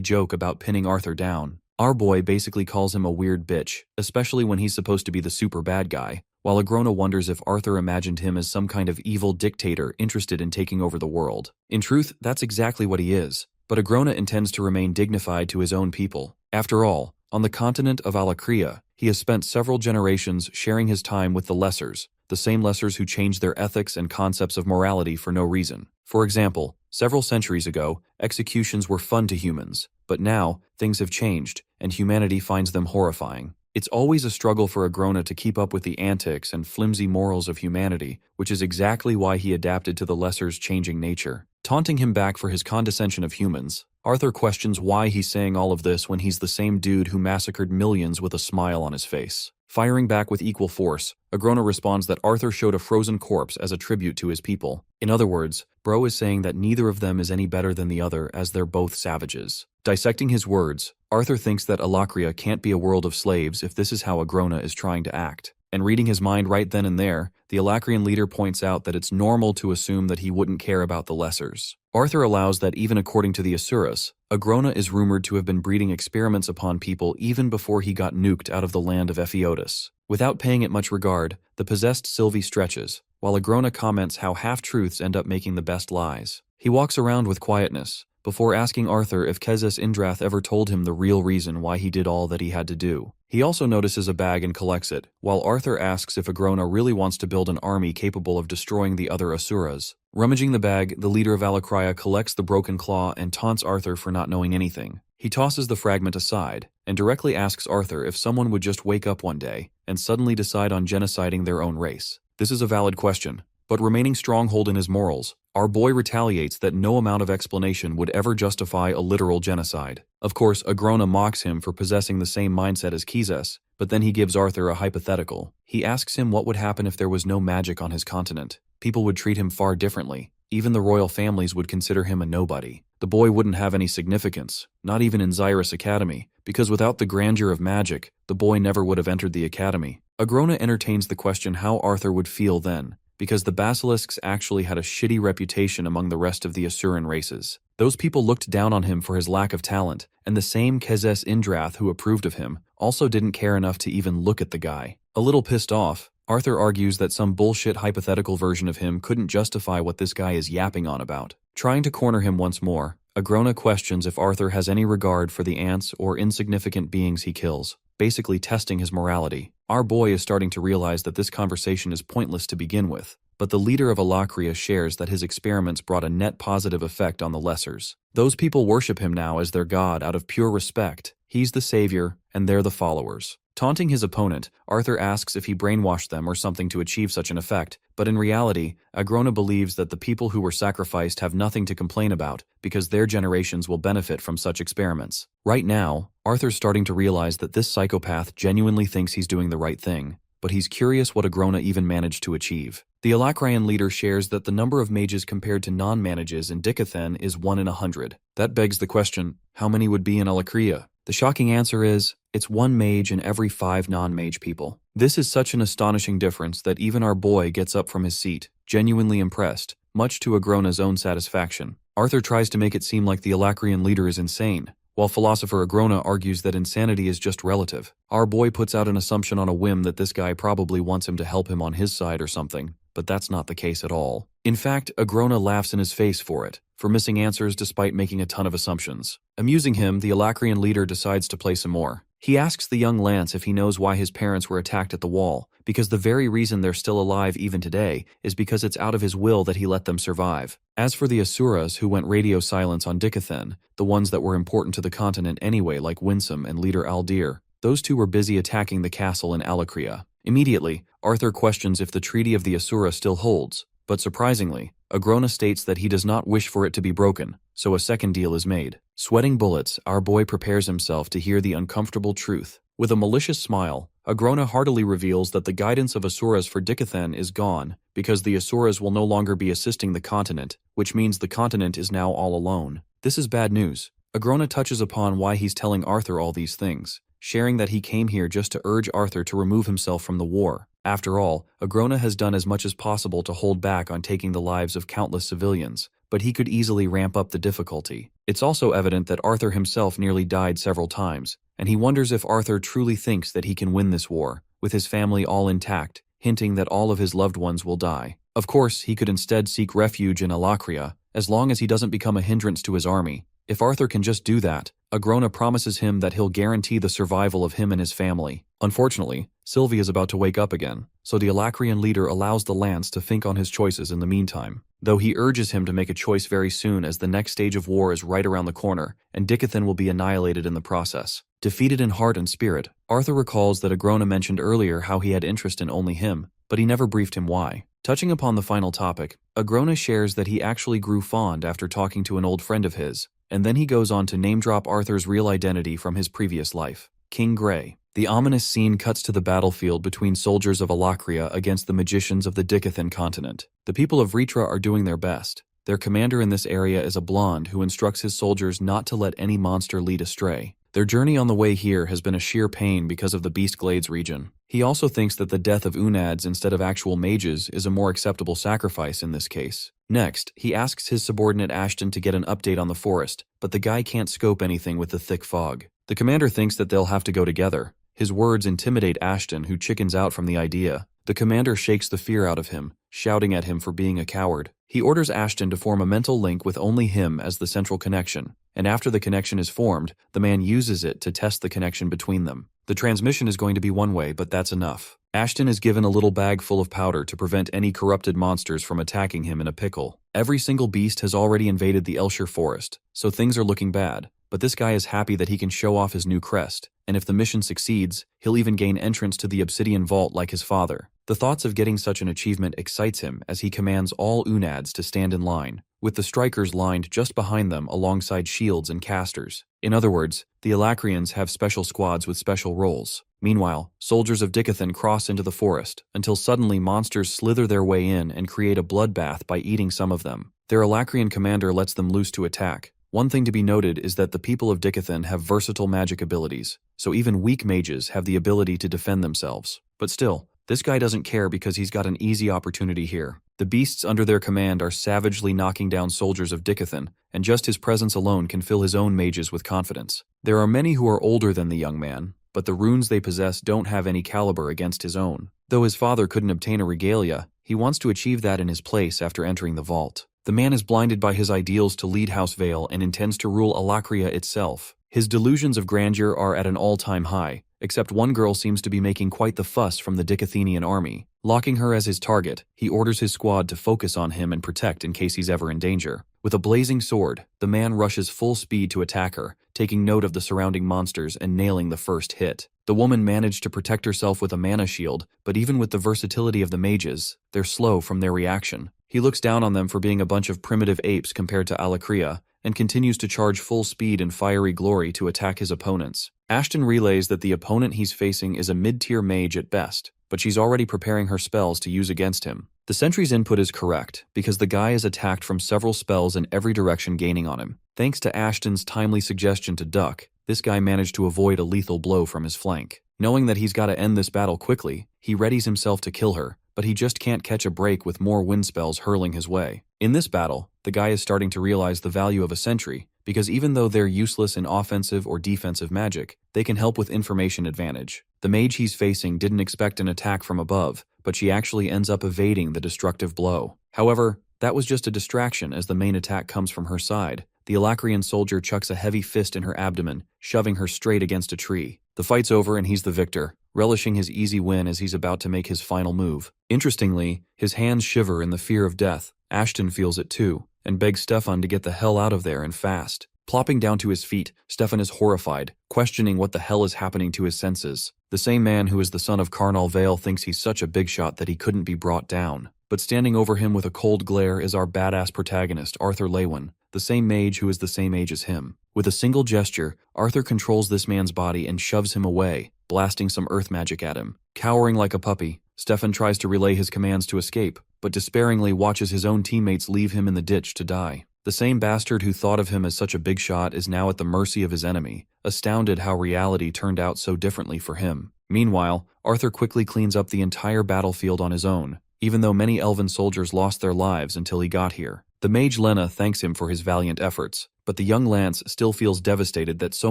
joke about pinning Arthur down. Our boy basically calls him a weird bitch, especially when he's supposed to be the super bad guy, while Agrona wonders if Arthur imagined him as some kind of evil dictator interested in taking over the world. In truth, that's exactly what he is, but Agrona intends to remain dignified to his own people. After all, on the continent of Alakria, he has spent several generations sharing his time with the Lessers, the same Lessers who changed their ethics and concepts of morality for no reason. For example, several centuries ago, executions were fun to humans, but now, things have changed, and humanity finds them horrifying. It's always a struggle for Agrona to keep up with the antics and flimsy morals of humanity, which is exactly why he adapted to the Lesser's changing nature. Taunting him back for his condescension of humans, Arthur questions why he's saying all of this when he's the same dude who massacred millions with a smile on his face. Firing back with equal force, Agrona responds that Arthur showed a frozen corpse as a tribute to his people. In other words, Bro is saying that neither of them is any better than the other as they're both savages. Dissecting his words, Arthur thinks that Alakria can't be a world of slaves if this is how Agrona is trying to act. And reading his mind right then and there, the Alacrian leader points out that it's normal to assume that he wouldn't care about the lessers. Arthur allows that even according to the Asuras, Agrona is rumored to have been breeding experiments upon people even before he got nuked out of the land of Epheotis. Without paying it much regard, the possessed Sylvie stretches, while Agrona comments how half-truths end up making the best lies. He walks around with quietness, before asking Arthur if Kezes Indrath ever told him the real reason why he did all that he had to do. He also notices a bag and collects it, while Arthur asks if Agrona really wants to build an army capable of destroying the other Asuras. Rummaging the bag, the leader of Alakria collects the broken claw and taunts Arthur for not knowing anything. He tosses the fragment aside, and directly asks Arthur if someone would just wake up one day and suddenly decide on genociding their own race. This is a valid question, but remaining stronghold in his morals, our boy retaliates that no amount of explanation would ever justify a literal genocide. Of course, Agrona mocks him for possessing the same mindset as Kezes, but then he gives Arthur a hypothetical. He asks him what would happen if there was no magic on his continent. People would treat him far differently. Even the royal families would consider him a nobody. The boy wouldn't have any significance, not even in Xyrus Academy, because without the grandeur of magic, the boy never would have entered the academy. Agrona entertains the question how Arthur would feel then, because the basilisks actually had a shitty reputation among the rest of the Asuran races. Those people looked down on him for his lack of talent, and the same Kezes Indrath who approved of him also didn't care enough to even look at the guy. A little pissed off, Arthur argues that some bullshit hypothetical version of him couldn't justify what this guy is yapping on about. Trying to corner him once more, Agrona questions if Arthur has any regard for the ants or insignificant beings he kills, basically testing his morality. Our boy is starting to realize that this conversation is pointless to begin with, but the leader of Alakria shares that his experiments brought a net positive effect on the lessers. Those people worship him now as their god out of pure respect. He's the savior, and they're the followers. Taunting his opponent, Arthur asks if he brainwashed them or something to achieve such an effect, but in reality, Agrona believes that the people who were sacrificed have nothing to complain about because their generations will benefit from such experiments. Right now, Arthur's starting to realize that this psychopath genuinely thinks he's doing the right thing, but he's curious what Agrona even managed to achieve. The Alacrian leader shares that the number of mages compared to non-mages in Dicathen is 1 in 100. That begs the question, how many would be in Alakria? The shocking answer is, it's 1 mage in every 5 non-mage people. This is such an astonishing difference that even our boy gets up from his seat, genuinely impressed, much to Agrona's own satisfaction. Arthur tries to make it seem like the Alacrian leader is insane, while philosopher Agrona argues that insanity is just relative. Our boy puts out an assumption on a whim that this guy probably wants him to help him on his side or something, but that's not the case at all. In fact, Agrona laughs in his face for missing answers despite making a ton of assumptions. Amusing him, the Alacrian leader decides to play some more. He asks the young Lance if he knows why his parents were attacked at the wall, because the very reason they're still alive even today is because it's out of his will that he let them survive. As for the Asuras who went radio silence on Dicathen, the ones that were important to the continent anyway like Winsome and leader Aldir, those two were busy attacking the castle in Alakria. Immediately, Arthur questions if the Treaty of the Asura still holds, but surprisingly, Agrona states that he does not wish for it to be broken, so a second deal is made. Sweating bullets, our boy prepares himself to hear the uncomfortable truth. With a malicious smile, Agrona heartily reveals that the guidance of Asuras for Dicathen is gone, because the Asuras will no longer be assisting the continent, which means the continent is now all alone. This is bad news. Agrona touches upon why he's telling Arthur all these things, sharing that he came here just to urge Arthur to remove himself from the war. After all, Agrona has done as much as possible to hold back on taking the lives of countless civilians, but he could easily ramp up the difficulty. It's also evident that Arthur himself nearly died several times, and he wonders if Arthur truly thinks that he can win this war, with his family all intact, hinting that all of his loved ones will die. Of course, he could instead seek refuge in Alakria, as long as he doesn't become a hindrance to his army. If Arthur can just do that, Agrona promises him that he'll guarantee the survival of him and his family. Unfortunately, Sylvie is about to wake up again, so the Alacrian leader allows the Lance to think on his choices in the meantime, though he urges him to make a choice very soon as the next stage of war is right around the corner, and Dicathen will be annihilated in the process. Defeated in heart and spirit, Arthur recalls that Agrona mentioned earlier how he had interest in only him, but he never briefed him why. Touching upon the final topic, Agrona shares that he actually grew fond after talking to an old friend of his, And then he goes on to name-drop Arthur's real identity from his previous life, King Grey. The ominous scene cuts to the battlefield between soldiers of Alakria against the magicians of the Dicathan continent. The people of Ritra are doing their best. Their commander in this area is a blonde who instructs his soldiers not to let any monster lead astray. Their journey on the way here has been a sheer pain because of the Beast Glades region. He also thinks that the death of Unads instead of actual mages is a more acceptable sacrifice in this case. Next, he asks his subordinate Ashton to get an update on the forest, but the guy can't scope anything with the thick fog. The commander thinks that they'll have to go together. His words intimidate Ashton, who chickens out from the idea. The commander shakes the fear out of him, shouting at him for being a coward. He orders Ashton to form a mental link with only him as the central connection, and after the connection is formed, the man uses it to test the connection between them. The transmission is going to be one way, but that's enough. Ashton is given a little bag full of powder to prevent any corrupted monsters from attacking him in a pickle. Every single beast has already invaded the Elshire forest, so things are looking bad. But this guy is happy that he can show off his new crest, and if the mission succeeds, he'll even gain entrance to the obsidian vault like his father. The thoughts of getting such an achievement excites him as he commands all Unads to stand in line, with the strikers lined just behind them alongside shields and casters. In other words, the Alacrians have special squads with special roles. Meanwhile, soldiers of Dicathan cross into the forest, until suddenly monsters slither their way in and create a bloodbath by eating some of them. Their Alacrian commander lets them loose to attack. One thing to be noted is that the people of Dicathan have versatile magic abilities, so even weak mages have the ability to defend themselves. But still, this guy doesn't care because he's got an easy opportunity here. The beasts under their command are savagely knocking down soldiers of Dicathan, and just his presence alone can fill his own mages with confidence. There are many who are older than the young man, but the runes they possess don't have any caliber against his own. Though his father couldn't obtain a regalia, he wants to achieve that in his place after entering the vault. The man is blinded by his ideals to lead House Vale and intends to rule Alakria itself. His delusions of grandeur are at an all-time high, except one girl seems to be making quite the fuss from the Dicathenian army. Locking her as his target, he orders his squad to focus on him and protect in case he's ever in danger. With a blazing sword, the man rushes full speed to attack her, taking note of the surrounding monsters and nailing the first hit. The woman managed to protect herself with a mana shield, but even with the versatility of the mages, they're slow from their reaction. He looks down on them for being a bunch of primitive apes compared to Alakria, and continues to charge full speed and fiery glory to attack his opponents. Ashton relays that the opponent he's facing is a mid-tier mage at best, but she's already preparing her spells to use against him. The sentry's input is correct, because the guy is attacked from several spells in every direction gaining on him. Thanks to Ashton's timely suggestion to duck, this guy managed to avoid a lethal blow from his flank. Knowing that he's got to end this battle quickly, he readies himself to kill her, but he just can't catch a break with more wind spells hurling his way. In this battle, the guy is starting to realize the value of a sentry, because even though they're useless in offensive or defensive magic, they can help with information advantage. The mage he's facing didn't expect an attack from above, but she actually ends up evading the destructive blow. However, that was just a distraction as the main attack comes from her side. The Alacrian soldier chucks a heavy fist in her abdomen, shoving her straight against a tree. The fight's over and he's the victor, relishing his easy win as he's about to make his final move. Interestingly, his hands shiver in the fear of death. Ashton feels it too, and begs Stefan to get the hell out of there and fast. Plopping down to his feet, Stefan is horrified, questioning what the hell is happening to his senses. The same man who is the son of Carnal Vale thinks he's such a big shot that he couldn't be brought down. But standing over him with a cold glare is our badass protagonist, Arthur Lewin, the same mage who is the same age as him. With a single gesture, Arthur controls this man's body and shoves him away, blasting some earth magic at him. Cowering like a puppy, Stefan tries to relay his commands to escape, but despairingly watches his own teammates leave him in the ditch to die. The same bastard who thought of him as such a big shot is now at the mercy of his enemy, astounded how reality turned out so differently for him. Meanwhile, Arthur quickly cleans up the entire battlefield on his own, even though many elven soldiers lost their lives until he got here. The mage Lena thanks him for his valiant efforts, but the young Lance still feels devastated that so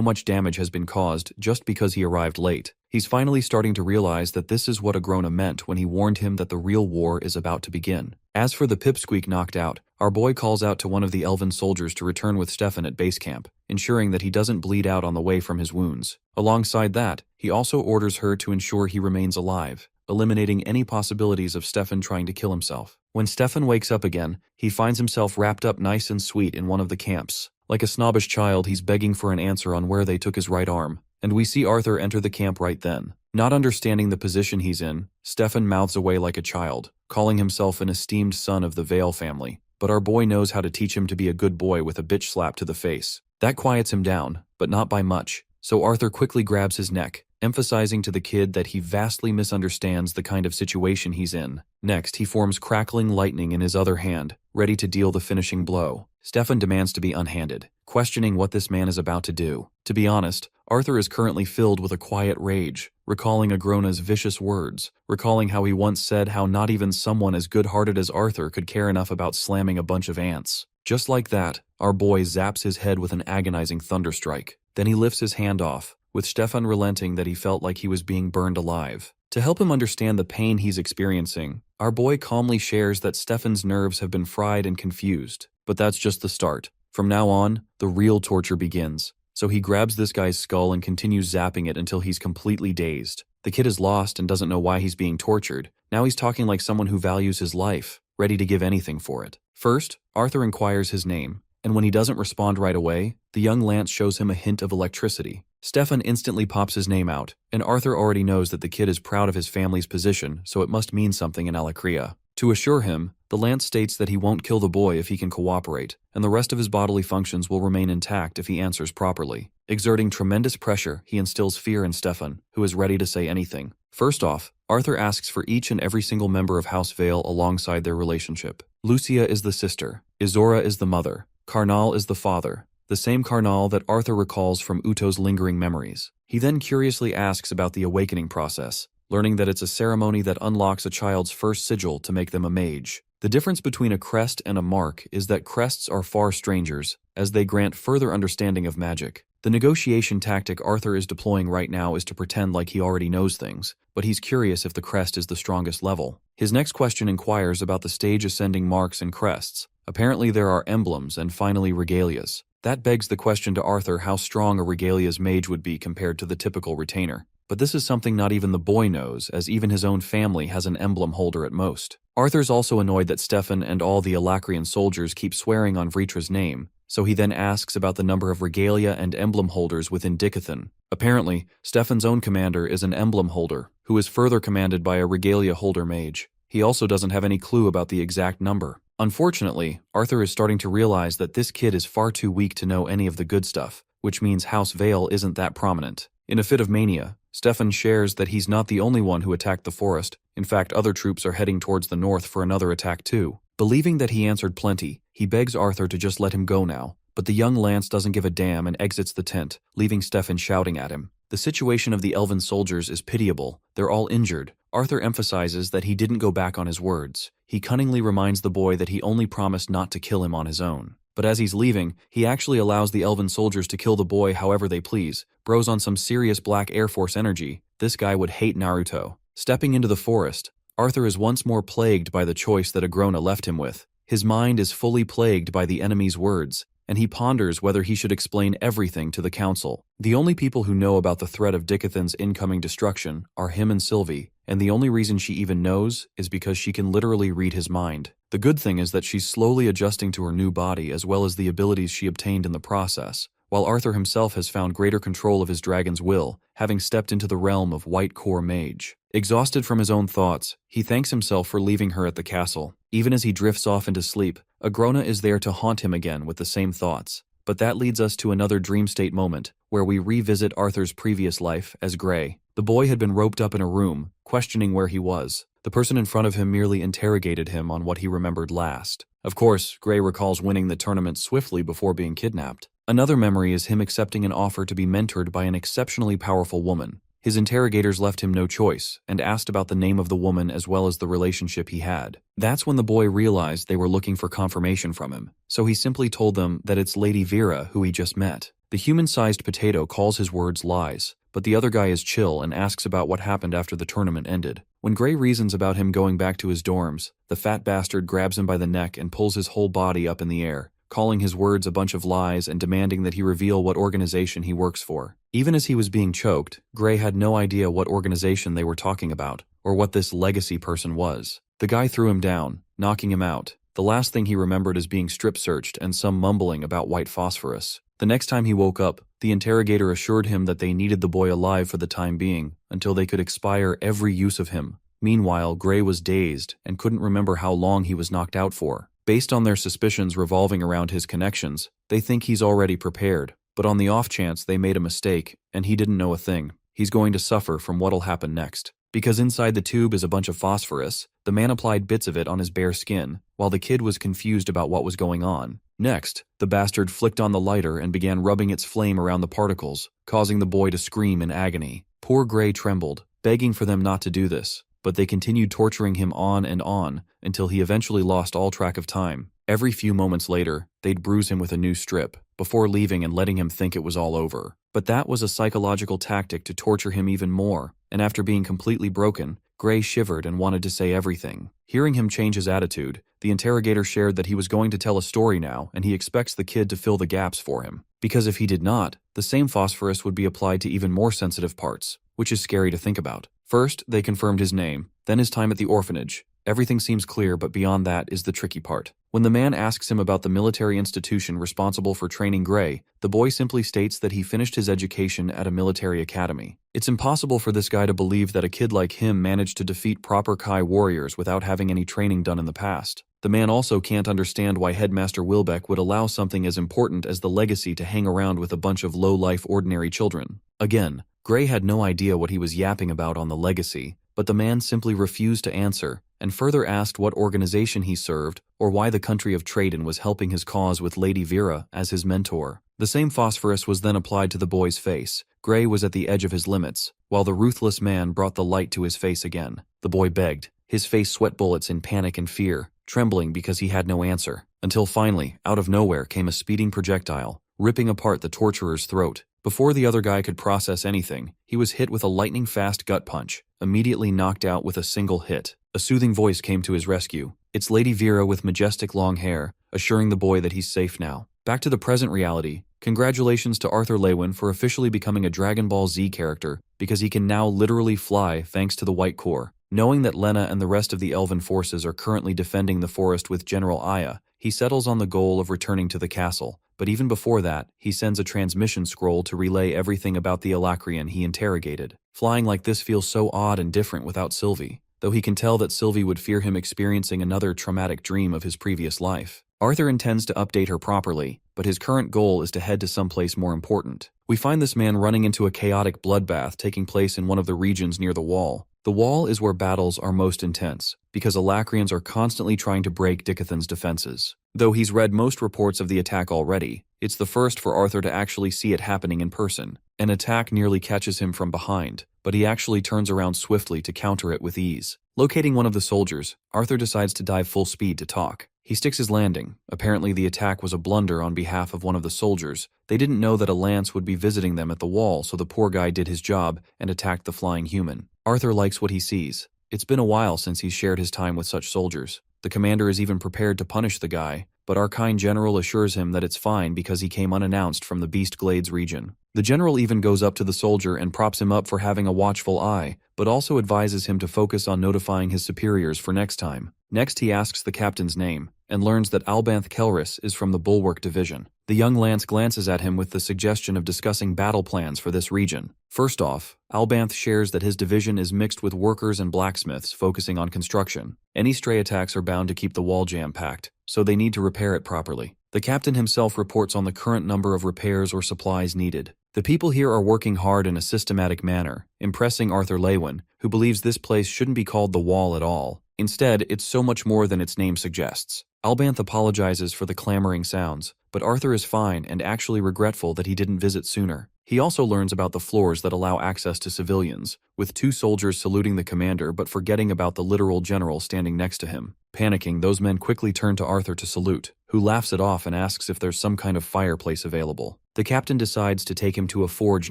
much damage has been caused just because he arrived late. He's finally starting to realize that this is what Agrona meant when he warned him that the real war is about to begin. As for the pipsqueak knocked out, our boy calls out to one of the elven soldiers to return with Stefan at base camp, ensuring that he doesn't bleed out on the way from his wounds. Alongside that, he also orders her to ensure he remains alive, eliminating any possibilities of Stefan trying to kill himself. When Stefan wakes up again, he finds himself wrapped up nice and sweet in one of the camps. Like a snobbish child, he's begging for an answer on where they took his right arm, and we see Arthur enter the camp right then. Not understanding the position he's in, Stefan mouths away like a child, calling himself an esteemed son of the Vale family, but our boy knows how to teach him to be a good boy with a bitch slap to the face. That quiets him down, but not by much, so Arthur quickly grabs his neck, emphasizing to the kid that he vastly misunderstands the kind of situation he's in. Next, he forms crackling lightning in his other hand, ready to deal the finishing blow. Stefan demands to be unhanded, questioning what this man is about to do. To be honest, Arthur is currently filled with a quiet rage, recalling Agrona's vicious words, recalling how he once said how not even someone as good-hearted as Arthur could care enough about slamming a bunch of ants. Just like that, our boy zaps his head with an agonizing thunderstrike. Then he lifts his hand off, with Stefan relenting that he felt like he was being burned alive. To help him understand the pain he's experiencing, our boy calmly shares that Stefan's nerves have been fried and confused. But that's just the start. From now on, the real torture begins. So he grabs this guy's skull and continues zapping it until he's completely dazed. The kid is lost and doesn't know why he's being tortured. Now he's talking like someone who values his life, ready to give anything for it. First, Arthur inquires his name, and when he doesn't respond right away, the young lance shows him a hint of electricity. Stefan instantly pops his name out, and Arthur already knows that the kid is proud of his family's position, so it must mean something in Alakria. To assure him, the lance states that he won't kill the boy if he can cooperate, and the rest of his bodily functions will remain intact if he answers properly. Exerting tremendous pressure, he instills fear in Stefan, who is ready to say anything. First off, Arthur asks for each and every single member of House Vale alongside their relationship. Lucia is the sister, Izora is the mother, Karnal is the father, the same Karnal that Arthur recalls from Uto's lingering memories. He then curiously asks about the awakening process, learning that it's a ceremony that unlocks a child's first sigil to make them a mage. The difference between a crest and a mark is that crests are far strangers, as they grant further understanding of magic. The negotiation tactic Arthur is deploying right now is to pretend like he already knows things, but he's curious if the crest is the strongest level. His next question inquires about the stage ascending marks and crests. Apparently there are emblems and finally regalias. That begs the question to Arthur how strong a regalia's mage would be compared to the typical retainer. But this is something not even the boy knows, as even his own family has an emblem holder at most. Arthur's also annoyed that Stefan and all the Alacrian soldiers keep swearing on Vritra's name, so he then asks about the number of regalia and emblem holders within Dicathan. Apparently, Stefan's own commander is an emblem holder, who is further commanded by a regalia holder mage. He also doesn't have any clue about the exact number. Unfortunately, Arthur is starting to realize that this kid is far too weak to know any of the good stuff, which means House Vale isn't that prominent. In a fit of mania, Stefan shares that he's not the only one who attacked the forest. In fact, other troops are heading towards the north for another attack too. Believing that he answered plenty, he begs Arthur to just let him go now, but the young lance doesn't give a damn and exits the tent, leaving Stefan shouting at him. The situation of the elven soldiers is pitiable. They're all injured. Arthur emphasizes that he didn't go back on his words. He cunningly reminds the boy that he only promised not to kill him on his own. But as he's leaving, he actually allows the elven soldiers to kill the boy however they please. Bro's on some serious Black Air Force energy. This guy would hate Naruto. Stepping into the forest, Arthur is once more plagued by the choice that Agrona left him with. His mind is fully plagued by the enemy's words, and he ponders whether he should explain everything to the council. The only people who know about the threat of Dicathan's incoming destruction are him and Sylvie, and the only reason she even knows is because she can literally read his mind. The good thing is that she's slowly adjusting to her new body as well as the abilities she obtained in the process, while Arthur himself has found greater control of his dragon's will, having stepped into the realm of White Core Mage. Exhausted from his own thoughts, he thanks himself for leaving her at the castle. Even as he drifts off into sleep, Agrona is there to haunt him again with the same thoughts. But that leads us to another dream state moment, where we revisit Arthur's previous life as Gray. The boy had been roped up in a room, questioning where he was. The person in front of him merely interrogated him on what he remembered last. Of course, Gray recalls winning the tournament swiftly before being kidnapped. Another memory is him accepting an offer to be mentored by an exceptionally powerful woman. His interrogators left him no choice, and asked about the name of the woman as well as the relationship he had. That's when the boy realized they were looking for confirmation from him, so he simply told them that it's Lady Vera who he just met. The human-sized potato calls his words lies, but the other guy is chill and asks about what happened after the tournament ended. When Gray reasons about him going back to his dorms, the fat bastard grabs him by the neck and pulls his whole body up in the air, calling his words a bunch of lies and demanding that he reveal what organization he works for. Even as he was being choked, Gray had no idea what organization they were talking about, or what this legacy person was. The guy threw him down, knocking him out. The last thing he remembered is being strip-searched and some mumbling about white phosphorus. The next time he woke up, the interrogator assured him that they needed the boy alive for the time being, until they could expire every use of him. Meanwhile, Gray was dazed and couldn't remember how long he was knocked out for. Based on their suspicions revolving around his connections, they think he's already prepared, but on the off chance they made a mistake and he didn't know a thing, he's going to suffer from what'll happen next. Because inside the tube is a bunch of phosphorus, the man applied bits of it on his bare skin, while the kid was confused about what was going on. Next, the bastard flicked on the lighter and began rubbing its flame around the particles, causing the boy to scream in agony. Poor Gray trembled, begging for them not to do this, but they continued torturing him on and on until he eventually lost all track of time. Every few moments later, they'd bruise him with a new strip, before leaving and letting him think it was all over. But that was a psychological tactic to torture him even more, and after being completely broken, Gray shivered and wanted to say everything. Hearing him change his attitude, the interrogator shared that he was going to tell a story now and he expects the kid to fill the gaps for him. Because if he did not, the same phosphorus would be applied to even more sensitive parts, which is scary to think about. First, they confirmed his name, then his time at the orphanage. Everything seems clear, but beyond that is the tricky part. When the man asks him about the military institution responsible for training Gray, the boy simply states that he finished his education at a military academy. It's impossible for this guy to believe that a kid like him managed to defeat proper Kai warriors without having any training done in the past. The man also can't understand why Headmaster Wilbeck would allow something as important as the legacy to hang around with a bunch of low-life ordinary children. Again, Gray had no idea what he was yapping about on the legacy, but the man simply refused to answer, and further asked what organization he served or why the country of Traden was helping his cause with Lady Vera as his mentor. The same phosphorus was then applied to the boy's face. Gray was at the edge of his limits, while the ruthless man brought the light to his face again. The boy begged, his face sweat bullets in panic and fear, trembling because he had no answer, until finally, out of nowhere came a speeding projectile, ripping apart the torturer's throat. Before the other guy could process anything, he was hit with a lightning-fast gut punch, immediately knocked out with a single hit. A soothing voice came to his rescue. It's Lady Vera with majestic long hair, assuring the boy that he's safe now. Back to the present reality. Congratulations to Arthur Lewin for officially becoming a Dragon Ball Z character, because he can now literally fly thanks to the White Corps. Knowing that Lena and the rest of the Elven forces are currently defending the forest with General Aya, he settles on the goal of returning to the castle. But even before that, he sends a transmission scroll to relay everything about the Alacrian he interrogated. Flying like this feels so odd and different without Sylvie, though he can tell that Sylvie would fear him experiencing another traumatic dream of his previous life. Arthur intends to update her properly, but his current goal is to head to someplace more important. We find this man running into a chaotic bloodbath taking place in one of the regions near the Wall. The Wall is where battles are most intense, because Alacrians are constantly trying to break Dicathan's defenses. Though he's read most reports of the attack already, it's the first for Arthur to actually see it happening in person. An attack nearly catches him from behind, but he actually turns around swiftly to counter it with ease. Locating one of the soldiers, Arthur decides to dive full speed to talk. He sticks his landing. Apparently the attack was a blunder on behalf of one of the soldiers. They didn't know that a lance would be visiting them at the Wall, so the poor guy did his job and attacked the flying human. Arthur likes what he sees. It's been a while since he's shared his time with such soldiers. The commander is even prepared to punish the guy, but our kind general assures him that it's fine because he came unannounced from the Beast Glades region. The general even goes up to the soldier and props him up for having a watchful eye, but also advises him to focus on notifying his superiors for next time. Next he asks the captain's name, and learns that Albanth Kelris is from the Bulwark Division. The young lance glances at him with the suggestion of discussing battle plans for this region. First off, Albanth shares that his division is mixed with workers and blacksmiths focusing on construction. Any stray attacks are bound to keep the wall jam-packed, so they need to repair it properly. The captain himself reports on the current number of repairs or supplies needed. The people here are working hard in a systematic manner, impressing Arthur Lewin, who believes this place shouldn't be called the Wall at all. Instead, it's so much more than its name suggests. Albanth apologizes for the clamoring sounds, but Arthur is fine and actually regretful that he didn't visit sooner. He also learns about the floors that allow access to civilians, with two soldiers saluting the commander but forgetting about the literal general standing next to him. Panicking, those men quickly turn to Arthur to salute, who laughs it off and asks if there's some kind of fireplace available. The captain decides to take him to a forge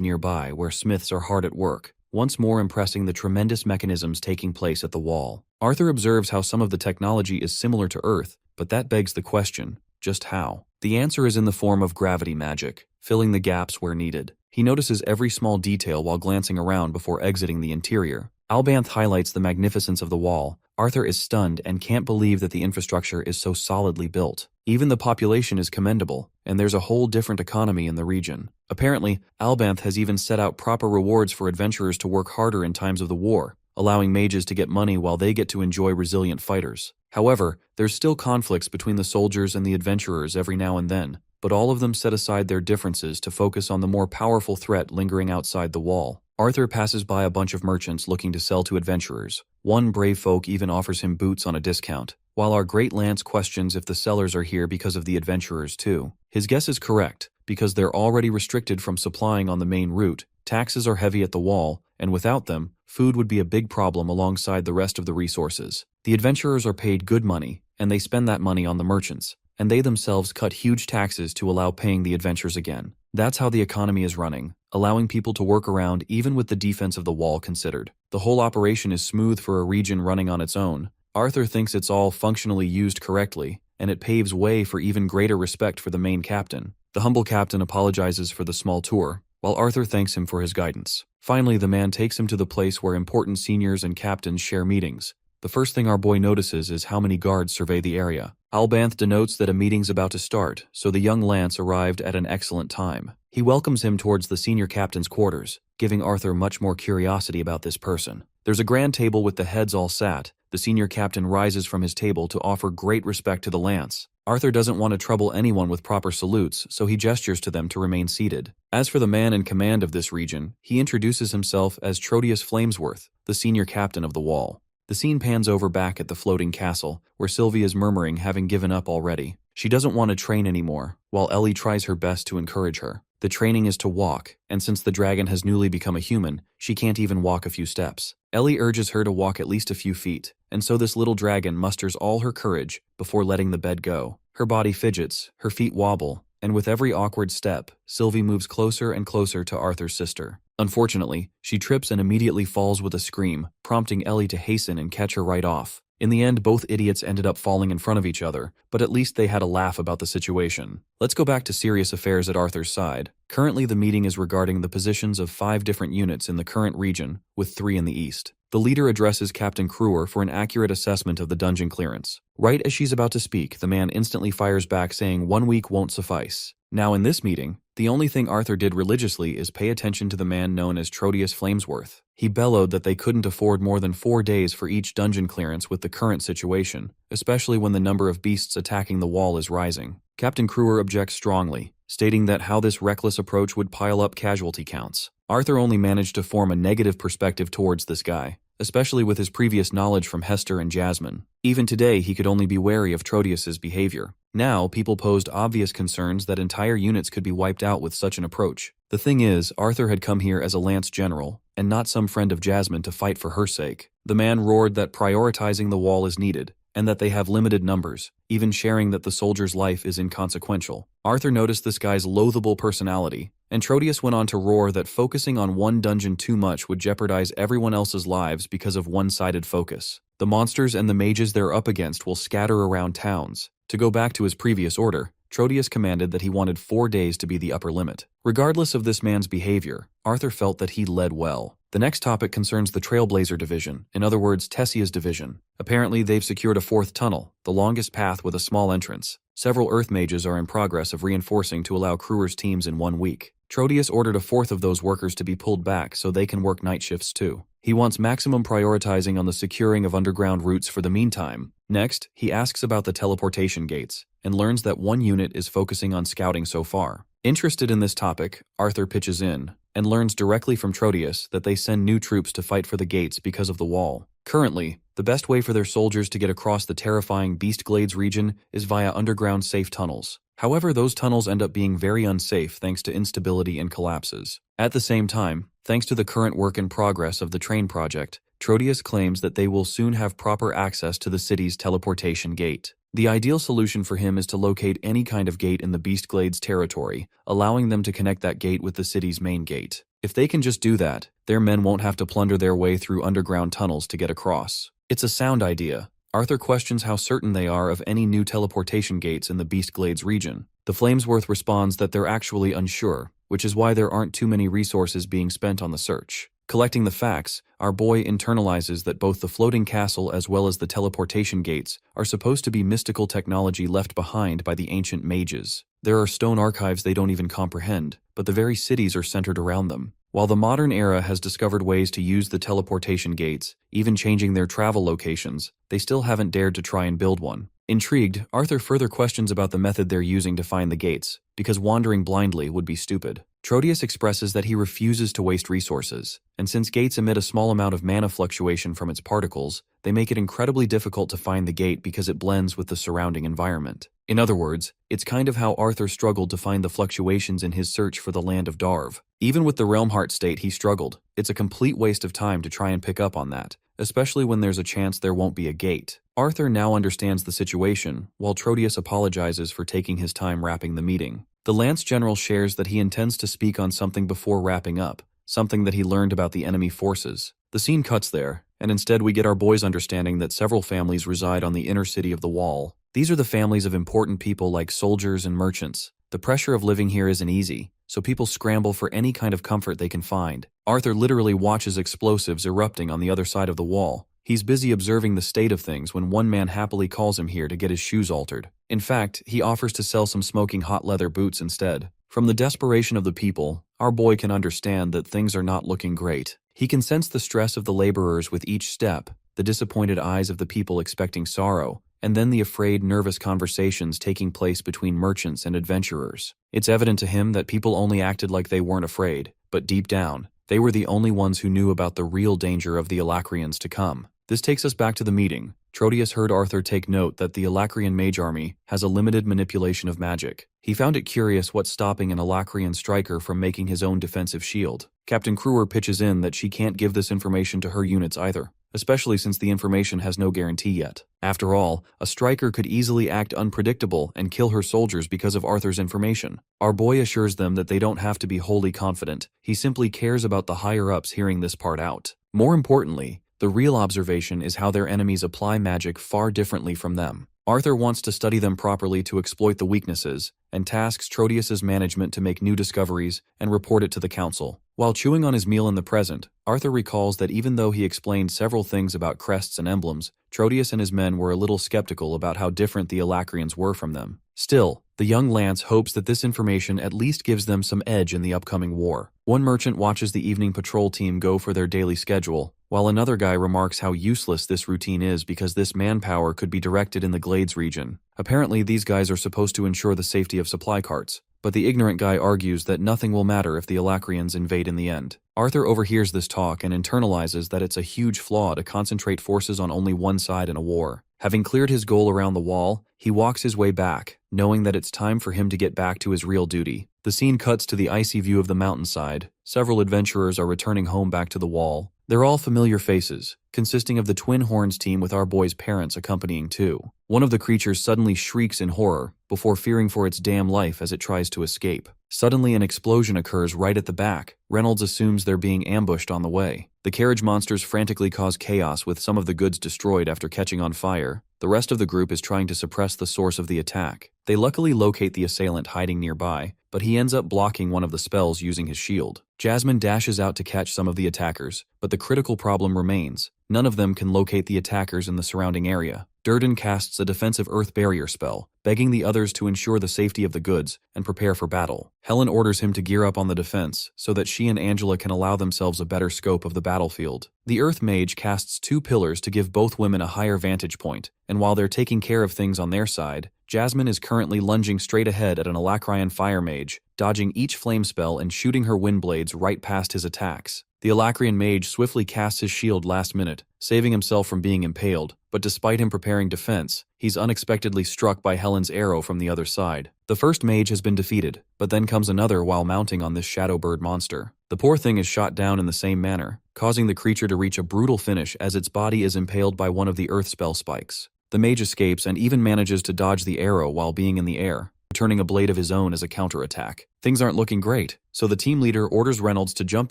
nearby where smiths are hard at work, once more impressing the tremendous mechanisms taking place at the Wall. Arthur observes how some of the technology is similar to Earth, but that begs the question, just how? The answer is in the form of gravity magic, filling the gaps where needed. He notices every small detail while glancing around before exiting the interior. Albanth highlights the magnificence of the Wall. Arthur is stunned and can't believe that the infrastructure is so solidly built. Even the population is commendable, and there's a whole different economy in the region. Apparently, Albanth has even set out proper rewards for adventurers to work harder in times of the war, allowing mages to get money while they get to enjoy resilient fighters. However, there's still conflicts between the soldiers and the adventurers every now and then, but all of them set aside their differences to focus on the more powerful threat lingering outside the wall. Arthur passes by a bunch of merchants looking to sell to adventurers. One brave folk even offers him boots on a discount, while our great Lance questions if the sellers are here because of the adventurers too. His guess is correct, because they're already restricted from supplying on the main route, taxes are heavy at the wall, and without them, food would be a big problem alongside the rest of the resources. The adventurers are paid good money, and they spend that money on the merchants, and they themselves cut huge taxes to allow paying the adventures again. That's how the economy is running, allowing people to work around even with the defense of the wall considered. The whole operation is smooth for a region running on its own. Arthur thinks it's all functionally used correctly, and it paves way for even greater respect for the main captain. The humble captain apologizes for the small tour, while Arthur thanks him for his guidance. Finally, the man takes him to the place where important seniors and captains share meetings. The first thing our boy notices is how many guards survey the area. Albanth denotes that a meeting's about to start, so the young Lance arrived at an excellent time. He welcomes him towards the senior captain's quarters, giving Arthur much more curiosity about this person. There's a grand table with the heads all sat. The senior captain rises from his table to offer great respect to the Lance. Arthur doesn't want to trouble anyone with proper salutes, so he gestures to them to remain seated. As for the man in command of this region, he introduces himself as Trotius Flamesworth, the senior captain of the wall. The scene pans over back at the floating castle, where Sylvie is murmuring having given up already. She doesn't want to train anymore, while Ellie tries her best to encourage her. The training is to walk, and since the dragon has newly become a human, she can't even walk a few steps. Ellie urges her to walk at least a few feet, and so this little dragon musters all her courage before letting the bed go. Her body fidgets, her feet wobble, and with every awkward step, Sylvie moves closer and closer to Arthur's sister. Unfortunately, she trips and immediately falls with a scream, prompting Ellie to hasten and catch her right off. In the end, both idiots ended up falling in front of each other, but at least they had a laugh about the situation. Let's go back to serious affairs at Arthur's side. Currently, the meeting is regarding the positions of 5 different units in the current region, with 3 in the east. The leader addresses Captain Kruer for an accurate assessment of the dungeon clearance. Right as she's about to speak, the man instantly fires back saying 1 week won't suffice. Now in this meeting, the only thing Arthur did religiously is pay attention to the man known as Trotius Flamesworth. He bellowed that they couldn't afford more than 4 days for each dungeon clearance with the current situation, especially when the number of beasts attacking the wall is rising. Captain Kruer objects strongly, stating that how this reckless approach would pile up casualty counts. Arthur only managed to form a negative perspective towards this guy, especially with his previous knowledge from Hester and Jasmine. Even today, he could only be wary of Trotius's behavior. Now, people posed obvious concerns that entire units could be wiped out with such an approach. The thing is, Arthur had come here as a lance general, and not some friend of Jasmine to fight for her sake. The man roared that prioritizing the wall is needed, and that they have limited numbers, even sharing that the soldier's life is inconsequential. Arthur noticed this guy's loathable personality, and Trotius went on to roar that focusing on one dungeon too much would jeopardize everyone else's lives because of one-sided focus. The monsters and the mages they're up against will scatter around towns. To go back to his previous order, Trotius commanded that he wanted 4 days to be the upper limit. Regardless of this man's behavior, Arthur felt that he led well. The next topic concerns the Trailblazer Division, in other words, Tessia's division. Apparently, they've secured a 4th tunnel, the longest path with a small entrance. Several Earth mages are in progress of reinforcing to allow Kruer's teams in 1 week. Trotius ordered a 4th of those workers to be pulled back so they can work night shifts too. He wants maximum prioritizing on the securing of underground routes for the meantime. Next, he asks about the teleportation gates, and learns that 1 unit is focusing on scouting so far. Interested in this topic, Arthur pitches in, and learns directly from Trotius that they send new troops to fight for the gates because of the wall. Currently, the best way for their soldiers to get across the terrifying Beastglades region is via underground safe tunnels. However, those tunnels end up being very unsafe thanks to instability and collapses. At the same time, thanks to the current work in progress of the train project, Trotius claims that they will soon have proper access to the city's teleportation gate. The ideal solution for him is to locate any kind of gate in the Beastglades territory, allowing them to connect that gate with the city's main gate. If they can just do that, their men won't have to plunder their way through underground tunnels to get across. It's a sound idea. Arthur questions how certain they are of any new teleportation gates in the Beastglades region. The Flamesworth responds that they're actually unsure, which is why there aren't too many resources being spent on the search. Collecting the facts, our boy internalizes that both the floating castle as well as the teleportation gates are supposed to be mystical technology left behind by the ancient mages. There are stone archives they don't even comprehend, but the very cities are centered around them. While the modern era has discovered ways to use the teleportation gates, even changing their travel locations, they still haven't dared to try and build one. Intrigued, Arthur further questions about the method they're using to find the gates, because wandering blindly would be stupid. Trotius expresses that he refuses to waste resources, and since gates emit a small amount of mana fluctuation from its particles, they make it incredibly difficult to find the gate because it blends with the surrounding environment. In other words, it's kind of how Arthur struggled to find the fluctuations in his search for the land of Darv. Even with the Realm Heart state, he struggled. It's a complete waste of time to try and pick up on that, especially when there's a chance there won't be a gate. Arthur now understands the situation, while Trotius apologizes for taking his time wrapping the meeting. The Lance General shares that he intends to speak on something before wrapping up, something that he learned about the enemy forces. The scene cuts there, and instead we get our boys understanding that several families reside on the inner city of the Wall. These are the families of important people like soldiers and merchants. The pressure of living here isn't easy, so people scramble for any kind of comfort they can find. Arthur literally watches explosives erupting on the other side of the wall. He's busy observing the state of things when one man happily calls him here to get his shoes altered. In fact, he offers to sell some smoking hot leather boots instead. From the desperation of the people, our boy can understand that things are not looking great. He can sense the stress of the laborers with each step, the disappointed eyes of the people expecting sorrow, and then the afraid, nervous conversations taking place between merchants and adventurers. It's evident to him that people only acted like they weren't afraid, but deep down, they were the only ones who knew about the real danger of the Alacrians to come. This takes us back to the meeting. Trotius heard Arthur take note that the Alacrian mage army has a limited manipulation of magic. He found it curious what's stopping an Alacrian striker from making his own defensive shield. Captain Kruer pitches in that she can't give this information to her units either, especially since the information has no guarantee yet. After all, a striker could easily act unpredictable and kill her soldiers because of Arthur's information. Our boy assures them that they don't have to be wholly confident. He simply cares about the higher-ups hearing this part out. More importantly, the real observation is how their enemies apply magic far differently from them. Arthur wants to study them properly to exploit the weaknesses, and tasks Trotius's management to make new discoveries and report it to the council. While chewing on his meal in the present, Arthur recalls that even though he explained several things about crests and emblems, Trotius and his men were a little skeptical about how different the Alacrians were from them. Still, the young Lance hopes that this information at least gives them some edge in the upcoming war. One merchant watches the evening patrol team go for their daily schedule, while another guy remarks how useless this routine is because this manpower could be directed in the Glades region. Apparently, these guys are supposed to ensure the safety of supply carts, but the ignorant guy argues that nothing will matter if the Alacrians invade in the end. Arthur overhears this talk and internalizes that it's a huge flaw to concentrate forces on only one side in a war. Having cleared his goal around the wall, he walks his way back, knowing that it's time for him to get back to his real duty. The scene cuts to the icy view of the mountainside. Several adventurers are returning home back to the wall. They're all familiar faces, consisting of the Twin Horns team with our boy's parents accompanying too. One of the creatures suddenly shrieks in horror, before fearing for its damn life as it tries to escape. Suddenly an explosion occurs right at the back. Reynolds assumes they're being ambushed on the way. The carriage monsters frantically cause chaos with some of the goods destroyed after catching on fire. The rest of the group is trying to suppress the source of the attack. They luckily locate the assailant hiding nearby, but he ends up blocking one of the spells using his shield. Jasmine dashes out to catch some of the attackers, but the critical problem remains. None of them can locate the attackers in the surrounding area. Durden casts a defensive earth barrier spell, begging the others to ensure the safety of the goods and prepare for battle. Helen orders him to gear up on the defense so that she and Angela can allow themselves a better scope of the battlefield. The Earth Mage casts 2 pillars to give both women a higher vantage point, and while they're taking care of things on their side, Jasmine is currently lunging straight ahead at an Alacrian Fire Mage, dodging each flame spell and shooting her wind blades right past his attacks. The Alacrian Mage swiftly casts his shield last minute, saving himself from being impaled, but despite him preparing defense, he's unexpectedly struck by Helen's arrow from the other side. The first mage has been defeated, but then comes another while mounting on this shadow bird monster. The poor thing is shot down in the same manner, causing the creature to reach a brutal finish as its body is impaled by one of the earth spell spikes. The mage escapes and even manages to dodge the arrow while being in the air, turning a blade of his own as a counterattack. Things aren't looking great, so the team leader orders Reynolds to jump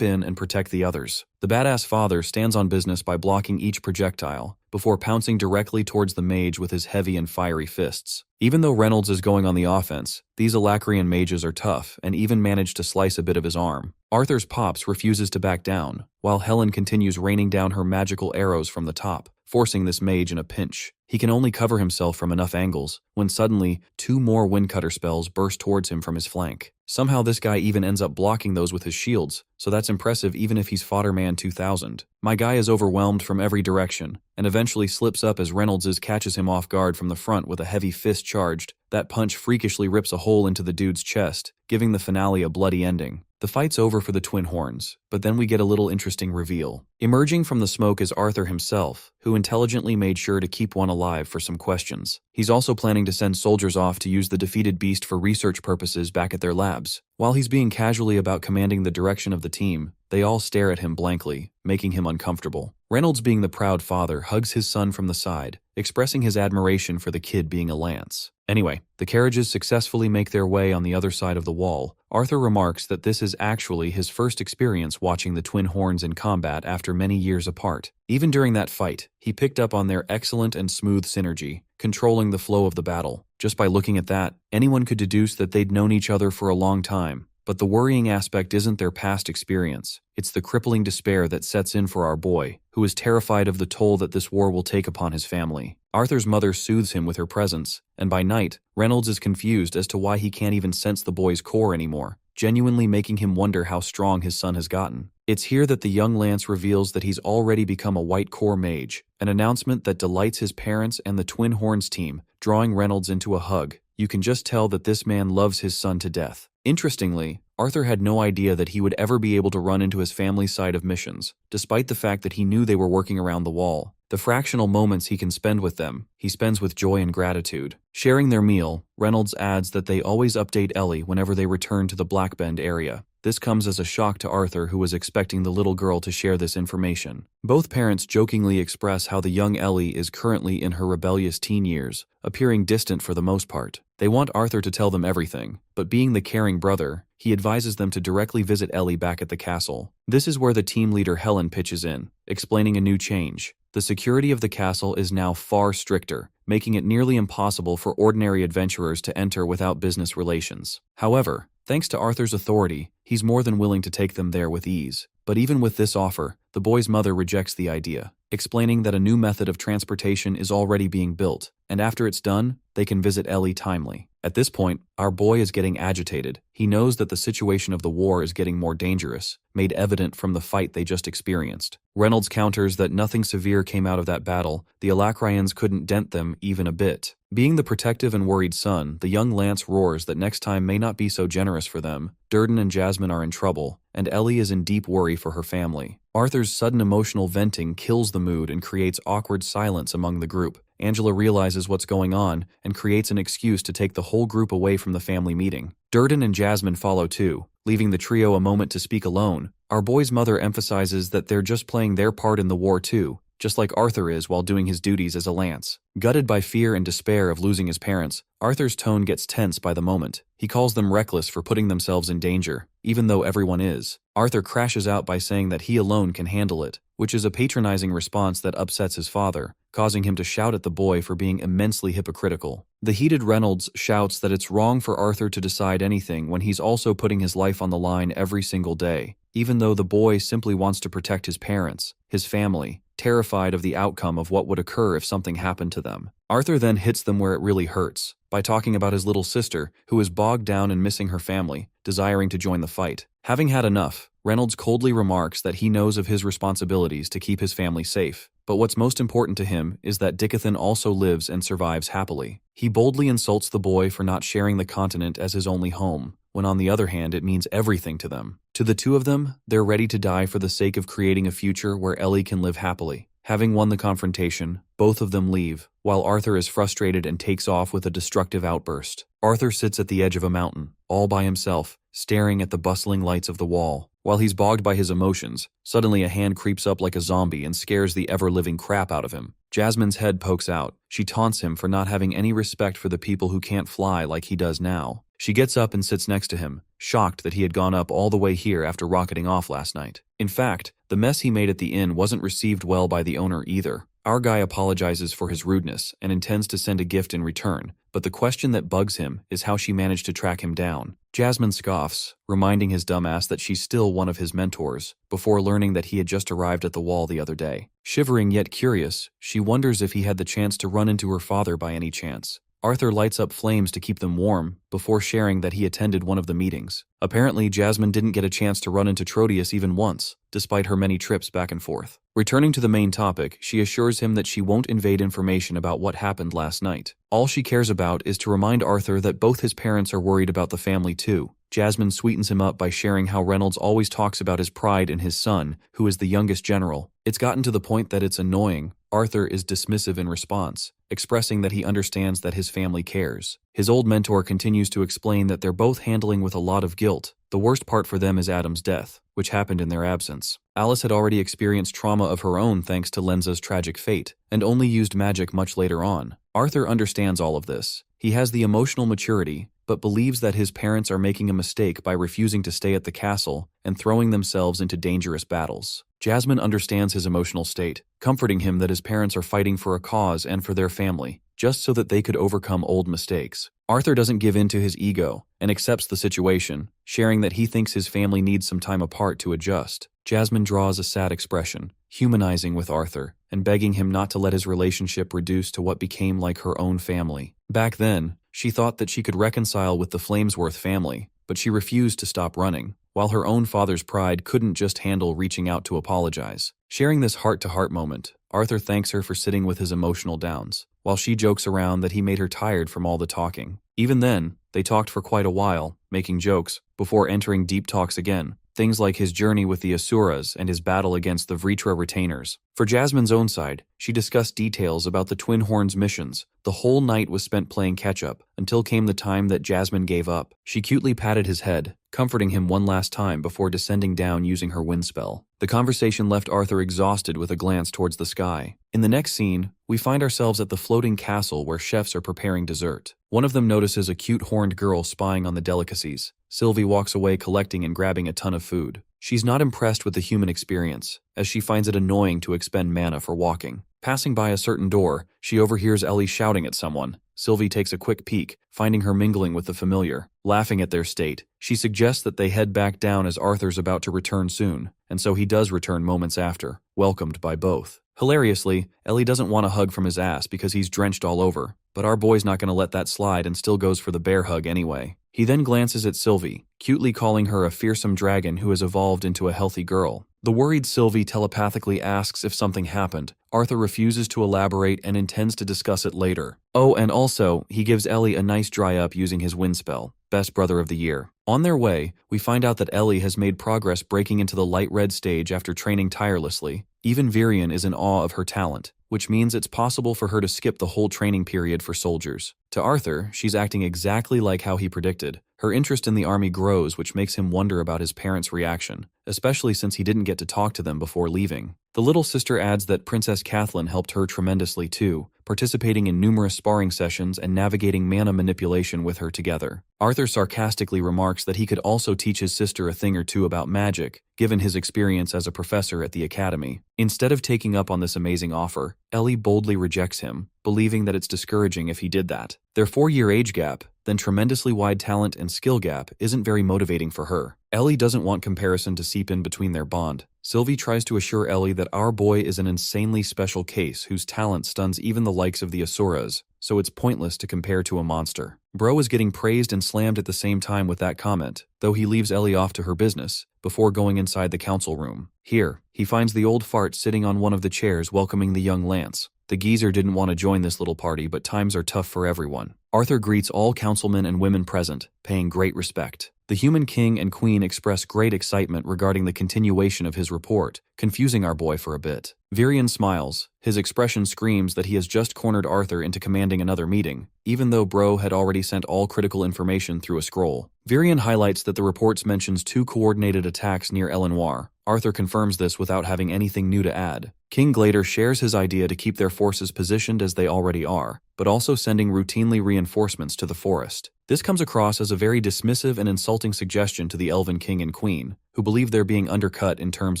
in and protect the others. The badass father stands on business by blocking each projectile, before pouncing directly towards the mage with his heavy and fiery fists. Even though Reynolds is going on the offense, these Alacrian mages are tough and even manage to slice a bit of his arm. Arthur's Pops refuses to back down, while Helen continues raining down her magical arrows from the top. forcing this mage in a pinch. He can only cover himself from enough angles, when suddenly, 2 more windcutter spells burst towards him from his flank. Somehow this guy even ends up blocking those with his shields, so that's impressive even if he's Fodder Man 2000. My guy is overwhelmed from every direction, and eventually slips up as Reynolds catches him off guard from the front with a heavy fist charged. That punch freakishly rips a hole into the dude's chest, giving the finale a bloody ending. The fight's over for the twin horns, but then we get a little interesting reveal. Emerging from the smoke is Arthur himself, who intelligently made sure to keep one alive for some questions. He's also planning to send soldiers off to use the defeated beast for research purposes back at their labs. While he's being casually about commanding the direction of the team, they all stare at him blankly, making him uncomfortable. Reynolds, being the proud father, hugs his son from the side, expressing his admiration for the kid being a lance. Anyway, the carriages successfully make their way on the other side of the wall. Arthur remarks that this is actually his first experience watching the twin horns in combat after many years apart. Even during that fight, he picked up on their excellent and smooth synergy, controlling the flow of the battle. Just by looking at that, anyone could deduce that they'd known each other for a long time. But the worrying aspect isn't their past experience. It's the crippling despair that sets in for our boy, who is terrified of the toll that this war will take upon his family. Arthur's mother soothes him with her presence, and by night, Reynolds is confused as to why he can't even sense the boy's core anymore, genuinely making him wonder how strong his son has gotten. It's here that the young lance reveals that he's already become a white core mage, an announcement that delights his parents and the Twin Horns team, drawing Reynolds into a hug. You can just tell that this man loves his son to death. Interestingly, Arthur had no idea that he would ever be able to run into his family's side of missions, despite the fact that he knew they were working around the wall. The fractional moments he can spend with them, he spends with joy and gratitude. Sharing their meal, Reynolds adds that they always update Ellie whenever they return to the Black Bend area. This comes as a shock to Arthur, who was expecting the little girl to share this information. Both parents jokingly express how the young Ellie is currently in her rebellious teen years, appearing distant for the most part. They want Arthur to tell them everything, but being the caring brother, he advises them to directly visit Ellie back at the castle. This is where the team leader Helen pitches in, explaining a new change. The security of the castle is now far stricter, making it nearly impossible for ordinary adventurers to enter without business relations. However, thanks to Arthur's authority, he's more than willing to take them there with ease. But even with this offer, the boy's mother rejects the idea, explaining that a new method of transportation is already being built, and after it's done, they can visit Ellie timely. At this point, our boy is getting agitated. He knows that the situation of the war is getting more dangerous, made evident from the fight they just experienced. Reynolds counters that nothing severe came out of that battle. The Alacrians couldn't dent them even a bit. Being the protective and worried son, the young lance roars that next time may not be so generous for them. Durden and Jasmine are in trouble, and Ellie is in deep worry for her family. Arthur's sudden emotional venting kills the mood and creates awkward silence among the group. Angela realizes what's going on and creates an excuse to take the whole group away from the family meeting. Durden and Jasmine follow too, leaving the trio a moment to speak alone. Our boy's mother emphasizes that they're just playing their part in the war too, just like Arthur is while doing his duties as a lance. Gutted by fear and despair of losing his parents, Arthur's tone gets tense by the moment. He calls them reckless for putting themselves in danger, even though everyone is. Arthur crashes out by saying that he alone can handle it, which is a patronizing response that upsets his father, causing him to shout at the boy for being immensely hypocritical. The heated Reynolds shouts that it's wrong for Arthur to decide anything when he's also putting his life on the line every single day, even though the boy simply wants to protect his parents, his family, terrified of the outcome of what would occur if something happened to them. Arthur then hits them where it really hurts, by talking about his little sister, who is bogged down and missing her family, desiring to join the fight. Having had enough, Reynolds coldly remarks that he knows of his responsibilities to keep his family safe, but what's most important to him is that Dickathan also lives and survives happily. He boldly insults the boy for not sharing the continent as his only home, when on the other hand it means everything to them. To the two of them, they're ready to die for the sake of creating a future where Ellie can live happily. Having won the confrontation, both of them leave, while Arthur is frustrated and takes off with a destructive outburst. Arthur sits at the edge of a mountain, all by himself, staring at the bustling lights of the wall. While he's bogged by his emotions, suddenly a hand creeps up like a zombie and scares the ever-living crap out of him. Jasmine's head pokes out. She taunts him for not having any respect for the people who can't fly like he does now. She gets up and sits next to him, shocked that he had gone up all the way here after rocketing off last night. In fact, the mess he made at the inn wasn't received well by the owner either. Our guy apologizes for his rudeness and intends to send a gift in return, but the question that bugs him is how she managed to track him down. Jasmine scoffs, reminding his dumbass that she's still one of his mentors, before learning that he had just arrived at the wall the other day. Shivering yet curious, she wonders if he had the chance to run into her father by any chance. Arthur lights up flames to keep them warm, before sharing that he attended one of the meetings. Apparently, Jasmine didn't get a chance to run into Trotius even once, despite her many trips back and forth. Returning to the main topic, she assures him that she won't invade information about what happened last night. All she cares about is to remind Arthur that both his parents are worried about the family too. Jasmine sweetens him up by sharing how Reynolds always talks about his pride in his son, who is the youngest general. It's gotten to the point that it's annoying. Arthur is dismissive in response, expressing that he understands that his family cares. His old mentor continues to explain that they're both handling with a lot of guilt. The worst part for them is Adam's death, which happened in their absence. Alice had already experienced trauma of her own thanks to Lenza's tragic fate, and only used magic much later on. Arthur understands all of this. He has the emotional maturity, but believes that his parents are making a mistake by refusing to stay at the castle and throwing themselves into dangerous battles. Jasmine understands his emotional state, comforting him that his parents are fighting for a cause and for their family, just so that they could overcome old mistakes. Arthur doesn't give in to his ego and accepts the situation, sharing that he thinks his family needs some time apart to adjust. Jasmine draws a sad expression, humanizing with Arthur and begging him not to let his relationship reduce to what became like her own family. Back then, she thought that she could reconcile with the Flamesworth family, but she refused to stop running, while her own father's pride couldn't just handle reaching out to apologize. Sharing this heart-to-heart moment, Arthur thanks her for sitting with his emotional downs, while she jokes around that he made her tired from all the talking. Even then, they talked for quite a while, making jokes, before entering deep talks again. Things like his journey with the Asuras and his battle against the Vritra retainers. For Jasmine's own side, she discussed details about the Twin Horns' missions. The whole night was spent playing catch-up, until came the time that Jasmine gave up. She cutely patted his head, comforting him one last time before descending down using her wind spell. The conversation left Arthur exhausted with a glance towards the sky. In the next scene, we find ourselves at the floating castle where chefs are preparing dessert. One of them notices a cute horned girl spying on the delicacies. Sylvie walks away collecting and grabbing a ton of food. She's not impressed with the human experience, as she finds it annoying to expend mana for walking. Passing by a certain door, she overhears Ellie shouting at someone. Sylvie takes a quick peek, finding her mingling with the familiar. Laughing at their state, she suggests that they head back down as Arthur's about to return soon, and so he does return moments after, welcomed by both. Hilariously, Ellie doesn't want a hug from his ass because he's drenched all over, but our boy's not going to let that slide and still goes for the bear hug anyway. He then glances at Sylvie, cutely calling her a fearsome dragon who has evolved into a healthy girl. The worried Sylvie telepathically asks if something happened. Arthur refuses to elaborate and intends to discuss it later. Oh, and also, he gives Ellie a nice dry up using his wind spell. Best brother of the year. On their way, we find out that Ellie has made progress breaking into the light red stage after training tirelessly. Even Virion is in awe of her talent, which means it's possible for her to skip the whole training period for soldiers. To Arthur, she's acting exactly like how he predicted. Her interest in the army grows, which makes him wonder about his parents' reaction, especially since he didn't get to talk to them before leaving. The little sister adds that Princess Kathleen helped her tremendously too, participating in numerous sparring sessions and navigating mana manipulation with her together. Arthur sarcastically remarks that he could also teach his sister a thing or two about magic, given his experience as a professor at the academy. Instead of taking up on this amazing offer, Ellie boldly rejects him, believing that it's discouraging if he did that. Their 4-year age gap, then tremendously wide talent and skill gap, isn't very motivating for her. Ellie doesn't want comparison to seep in between their bond. Sylvie tries to assure Ellie that our boy is an insanely special case whose talent stuns even the likes of the Asuras, so it's pointless to compare to a monster. Bro is getting praised and slammed at the same time with that comment, though he leaves Ellie off to her business, before going inside the council room. Here, he finds the old fart sitting on one of the chairs welcoming the young Lance. The geezer didn't want to join this little party, but times are tough for everyone. Arthur greets all councilmen and women present, paying great respect. The human king and queen express great excitement regarding the continuation of his report, confusing our boy for a bit. Virion smiles. His expression screams that he has just cornered Arthur into commanding another meeting, even though Bro had already sent all critical information through a scroll. Virion highlights that the reports mentions 2 coordinated attacks near Elenoir. Arthur confirms this without having anything new to add. King Glader shares his idea to keep their forces positioned as they already are, but also sending routinely reinforcements to the forest. This comes across as a very dismissive and insulting suggestion to the Elven King and Queen, who believe they're being undercut in terms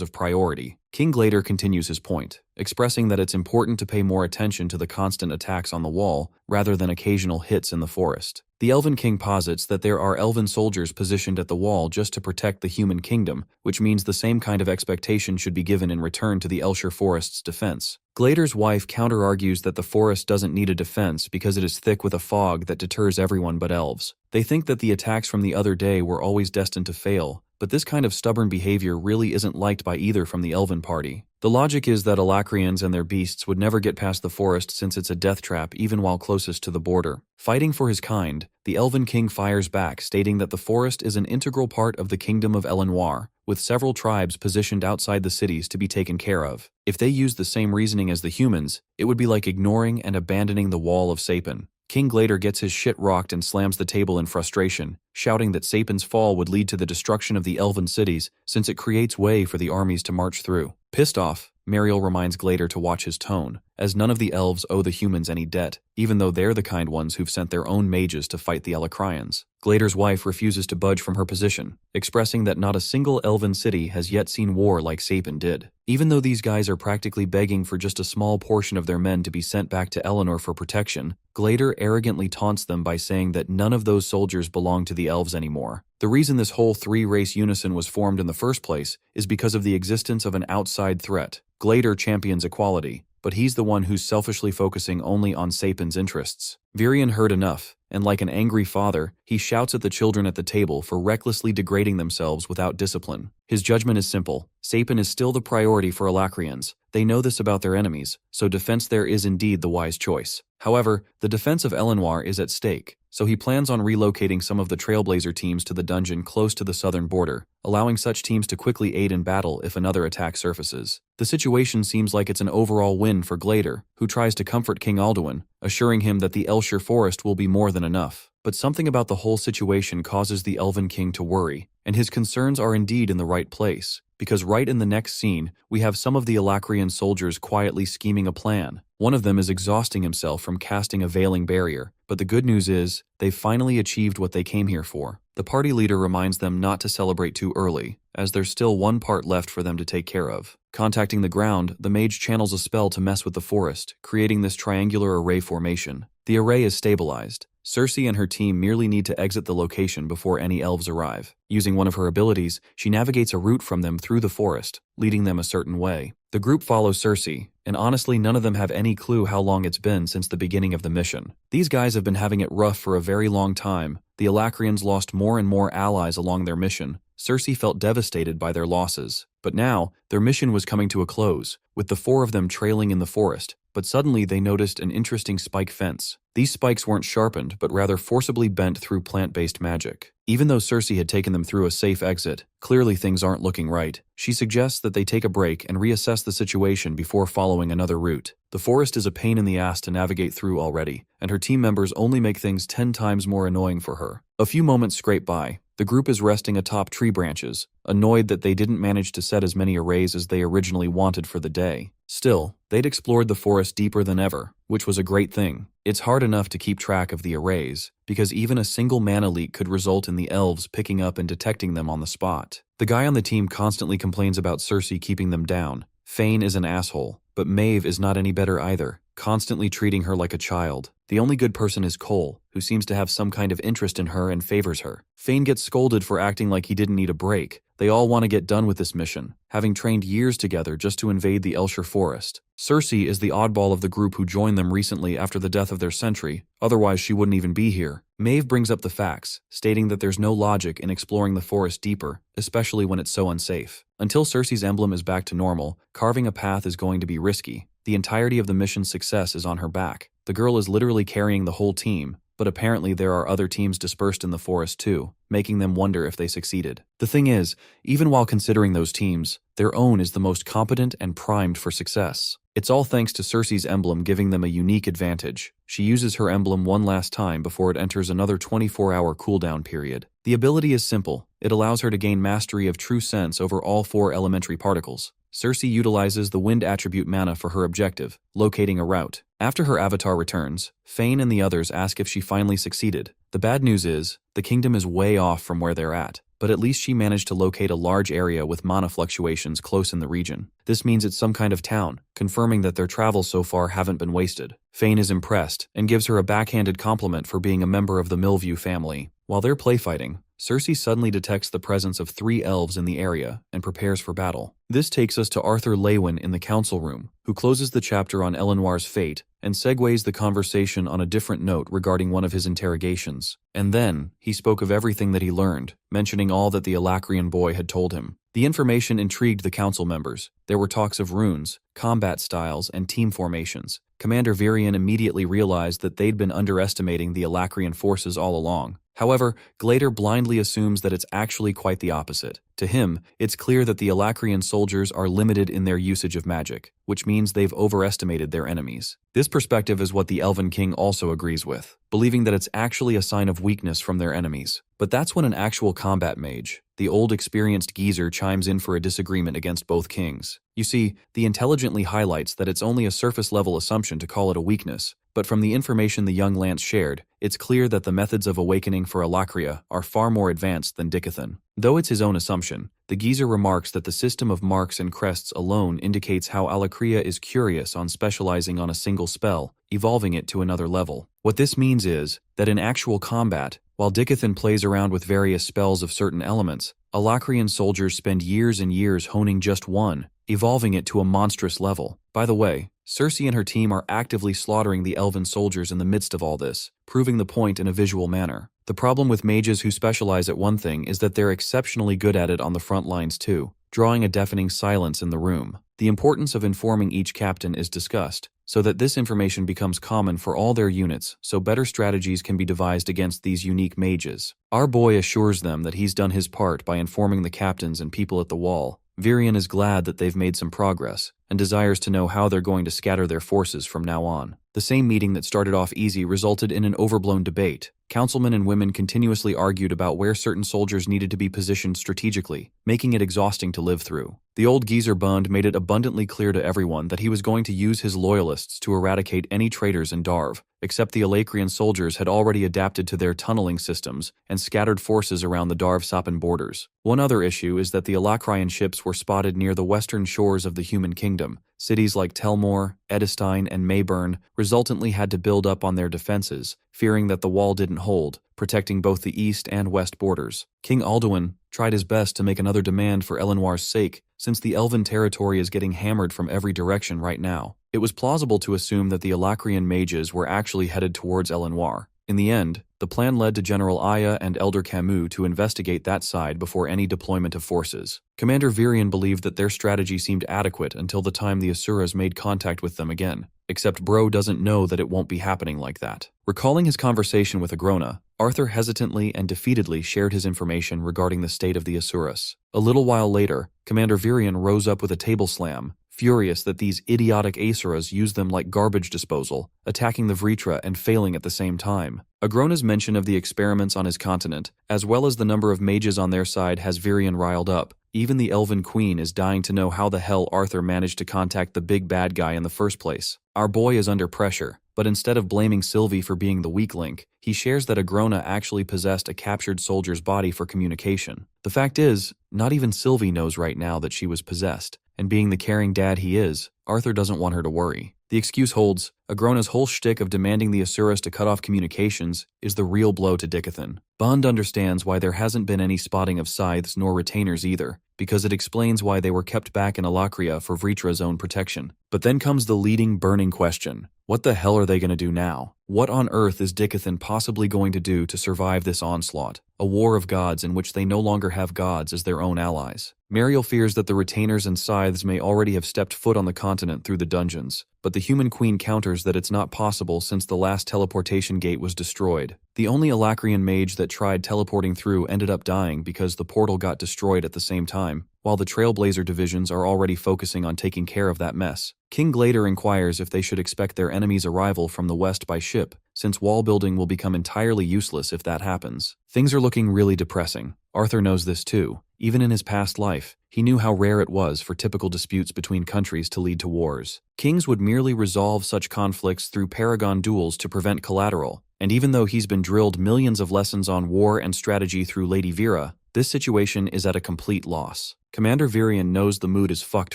of priority. King Glader continues his point, expressing that it's important to pay more attention to the constant attacks on the wall rather than occasional hits in the forest. The Elven King posits that there are elven soldiers positioned at the wall just to protect the human kingdom, which means the same kind of expectation should be given in return to the Elshire Forest's defense. Glader's wife counter-argues that the forest doesn't need a defense because it is thick with a fog that deters everyone but elves. They think that the attacks from the other day were always destined to fail, but this kind of stubborn behavior really isn't liked by either from the Elven party. The logic is that Alacrians and their beasts would never get past the forest since it's a death trap even while closest to the border. Fighting for his kind, the Elven King fires back, stating that the forest is an integral part of the Kingdom of Elenoir, with several tribes positioned outside the cities to be taken care of. If they used the same reasoning as the humans, it would be like ignoring and abandoning the Wall of Sapin. King Glader gets his shit rocked and slams the table in frustration, shouting that Sapin's fall would lead to the destruction of the elven cities since it creates way for the armies to march through. Pissed off, Mariel reminds Glader to watch his tone, as none of the elves owe the humans any debt, even though they're the kind ones who've sent their own mages to fight the Alacrians. Glader's wife refuses to budge from her position, expressing that not a single elven city has yet seen war like Sapin did. Even though these guys are practically begging for just a small portion of their men to be sent back to Eleanor for protection, Glader arrogantly taunts them by saying that none of those soldiers belong to the elves anymore. The reason this whole three-race unison was formed in the first place is because of the existence of an outside threat. Glader champions equality, but he's the one who's selfishly focusing only on Sapin's interests. Virion heard enough, and like an angry father, he shouts at the children at the table for recklessly degrading themselves without discipline. His judgment is simple. Sapin is still the priority for Alacrians. They know this about their enemies, so defense there is indeed the wise choice. However, the defense of Elenoir is at stake, so he plans on relocating some of the Trailblazer teams to the dungeon close to the southern border, allowing such teams to quickly aid in battle if another attack surfaces. The situation seems like it's an overall win for Glader, who tries to comfort King Alduin, assuring him that the Elshire Forest will be more than enough. But something about the whole situation causes the Elven King to worry, and his concerns are indeed in the right place, because right in the next scene, we have some of the Alacrian soldiers quietly scheming a plan. One of them is exhausting himself from casting a veiling barrier, but the good news is, they've finally achieved what they came here for. The party leader reminds them not to celebrate too early, as there's still one part left for them to take care of. Contacting the ground, the mage channels a spell to mess with the forest, creating this triangular array formation. The array is stabilized. Cersei and her team merely need to exit the location before any elves arrive. Using one of her abilities, she navigates a route from them through the forest, leading them a certain way. The group follows Cersei, and honestly none of them have any clue how long it's been since the beginning of the mission. These guys have been having it rough for a very long time. The Alacrians lost more and more allies along their mission. Cersei felt devastated by their losses. But now, their mission was coming to a close, with the four of them trailing in the forest. But suddenly they noticed an interesting spike fence. These spikes weren't sharpened, but rather forcibly bent through plant-based magic. Even though Cersei had taken them through a safe exit, clearly things aren't looking right. She suggests that they take a break and reassess the situation before following another route. The forest is a pain in the ass to navigate through already, and her team members only make things 10 times more annoying for her. A few moments scrape by. The group is resting atop tree branches, annoyed that they didn't manage to set as many arrays as they originally wanted for the day. Still, they'd explored the forest deeper than ever, which was a great thing. It's hard enough to keep track of the arrays, because even a single mana leak could result in the elves picking up and detecting them on the spot. The guy on the team constantly complains about Cersei keeping them down. Fane is an asshole, but Maeve is not any better either, constantly treating her like a child. The only good person is Cole, who seems to have some kind of interest in her and favors her. Fane gets scolded for acting like he didn't need a break. They all want to get done with this mission, having trained years together just to invade the Elshire Forest. Cersei is the oddball of the group who joined them recently after the death of their sentry, otherwise she wouldn't even be here. Maeve brings up the facts, stating that there's no logic in exploring the forest deeper, especially when it's so unsafe. Until Cersei's emblem is back to normal, carving a path is going to be risky. The entirety of the mission's success is on her back. The girl is literally carrying the whole team, but apparently there are other teams dispersed in the forest too, making them wonder if they succeeded. The thing is, even while considering those teams, their own is the most competent and primed for success. It's all thanks to Cersei's emblem giving them a unique advantage. She uses her emblem one last time before it enters another 24-hour cooldown period. The ability is simple. It allows her to gain mastery of true sense over all 4 elementary particles. Cersei utilizes the wind attribute mana for her objective, locating a route. After her avatar returns, Fane and the others ask if she finally succeeded. The bad news is, the kingdom is way off from where they're at, but at least she managed to locate a large area with mana fluctuations close in the region. This means it's some kind of town, confirming that their travels so far haven't been wasted. Fane is impressed and gives her a backhanded compliment for being a member of the Millview family. While they're playfighting, Cersei suddenly detects the presence of 3 elves in the area and prepares for battle. This takes us to Arthur Lewin in the council room, who closes the chapter on Elenoir's fate and segues the conversation on a different note regarding one of his interrogations. And then, he spoke of everything that he learned, mentioning all that the Alacrian boy had told him. The information intrigued the council members. There were talks of runes, combat styles, and team formations. Commander Virion immediately realized that they'd been underestimating the Alacrian forces all along. However, Glader blindly assumes that it's actually quite the opposite. To him, it's clear that the Alacrian soldiers are limited in their usage of magic, which means they've overestimated their enemies. This perspective is what the Elven King also agrees with, believing that it's actually a sign of weakness from their enemies. But that's when an actual combat mage, the old experienced geezer, chimes in for a disagreement against both kings. You see, the intelligently highlights that it's only a surface-level assumption to call it a weakness, but from the information the young Lance shared, it's clear that the methods of awakening for Alacria are far more advanced than Dickathon. Though it's his own assumption, the geezer remarks that the system of marks and crests alone indicates how Alacria is curious on specializing on a single spell, evolving it to another level. What this means is that in actual combat, while Dickathon plays around with various spells of certain elements, Alacrian soldiers spend years and years honing just one, evolving it to a monstrous level. By the way, Cersei and her team are actively slaughtering the elven soldiers in the midst of all this, proving the point in a visual manner. The problem with mages who specialize at one thing is that they're exceptionally good at it on the front lines too, drawing a deafening silence in the room. The importance of informing each captain is discussed, so that this information becomes common for all their units, so better strategies can be devised against these unique mages. Our boy assures them that he's done his part by informing the captains and people at the wall. Virion is glad that they've made some progress, and desires to know how they're going to scatter their forces from now on. The same meeting that started off easy resulted in an overblown debate. Councilmen and women continuously argued about where certain soldiers needed to be positioned strategically, making it exhausting to live through. The old geezer Bund made it abundantly clear to everyone that he was going to use his loyalists to eradicate any traitors in Darv, except the Alacrian soldiers had already adapted to their tunneling systems and scattered forces around the Darv-Sapan borders. One other issue is that the Alacrian ships were spotted near the western shores of the human kingdom. Cities like Telmore, Edestein, and Mayburn resultantly had to build up on their defenses, fearing that the wall didn't hold, protecting both the east and west borders. King Alduin tried his best to make another demand for Elenoir's sake, since the elven territory is getting hammered from every direction right now. It was plausible to assume that the Alacrian mages were actually headed towards Elenoir. In the end, the plan led to General Aya and Elder Camus to investigate that side before any deployment of forces. Commander Virion believed that their strategy seemed adequate until the time the Asuras made contact with them again, except Bro doesn't know that it won't be happening like that. Recalling his conversation with Agrona, Arthur hesitantly and defeatedly shared his information regarding the state of the Asuras. A little while later, Commander Virion rose up with a table slam, furious that these idiotic Asuras use them like garbage disposal, attacking the Vritra and failing at the same time. Agrona's mention of the experiments on his continent, as well as the number of mages on their side, has Virion riled up. Even the Elven Queen is dying to know how the hell Arthur managed to contact the big bad guy in the first place. Our boy is under pressure, but instead of blaming Sylvie for being the weak link, he shares that Agrona actually possessed a captured soldier's body for communication. The fact is, not even Sylvie knows right now that she was possessed, and being the caring dad he is, Arthur doesn't want her to worry. The excuse holds. Agrona's whole shtick of demanding the Asuras to cut off communications is the real blow to Dickathon. Bond understands why there hasn't been any spotting of scythes nor retainers either, because it explains why they were kept back in Alacria for Vritra's own protection. But then comes the leading burning question. What the hell are they going to do now? What on earth is Dickathon possibly going to do to survive this onslaught? A war of gods in which they no longer have gods as their own allies. Muriel fears that the retainers and scythes may already have stepped foot on the continent through the dungeons, but the human queen counters that it's not possible since the last teleportation gate was destroyed. The only Alacrian mage that tried teleporting through ended up dying because the portal got destroyed at the same time, while the Trailblazer divisions are already focusing on taking care of that mess. King Glader inquires if they should expect their enemy's arrival from the west by ship, since wall building will become entirely useless if that happens. Things are looking really depressing. Arthur knows this too. Even in his past life, he knew how rare it was for typical disputes between countries to lead to wars. Kings would merely resolve such conflicts through paragon duels to prevent collateral, and even though he's been drilled millions of lessons on war and strategy through Lady Vera, This situation is at a complete loss. Commander Virion knows the mood is fucked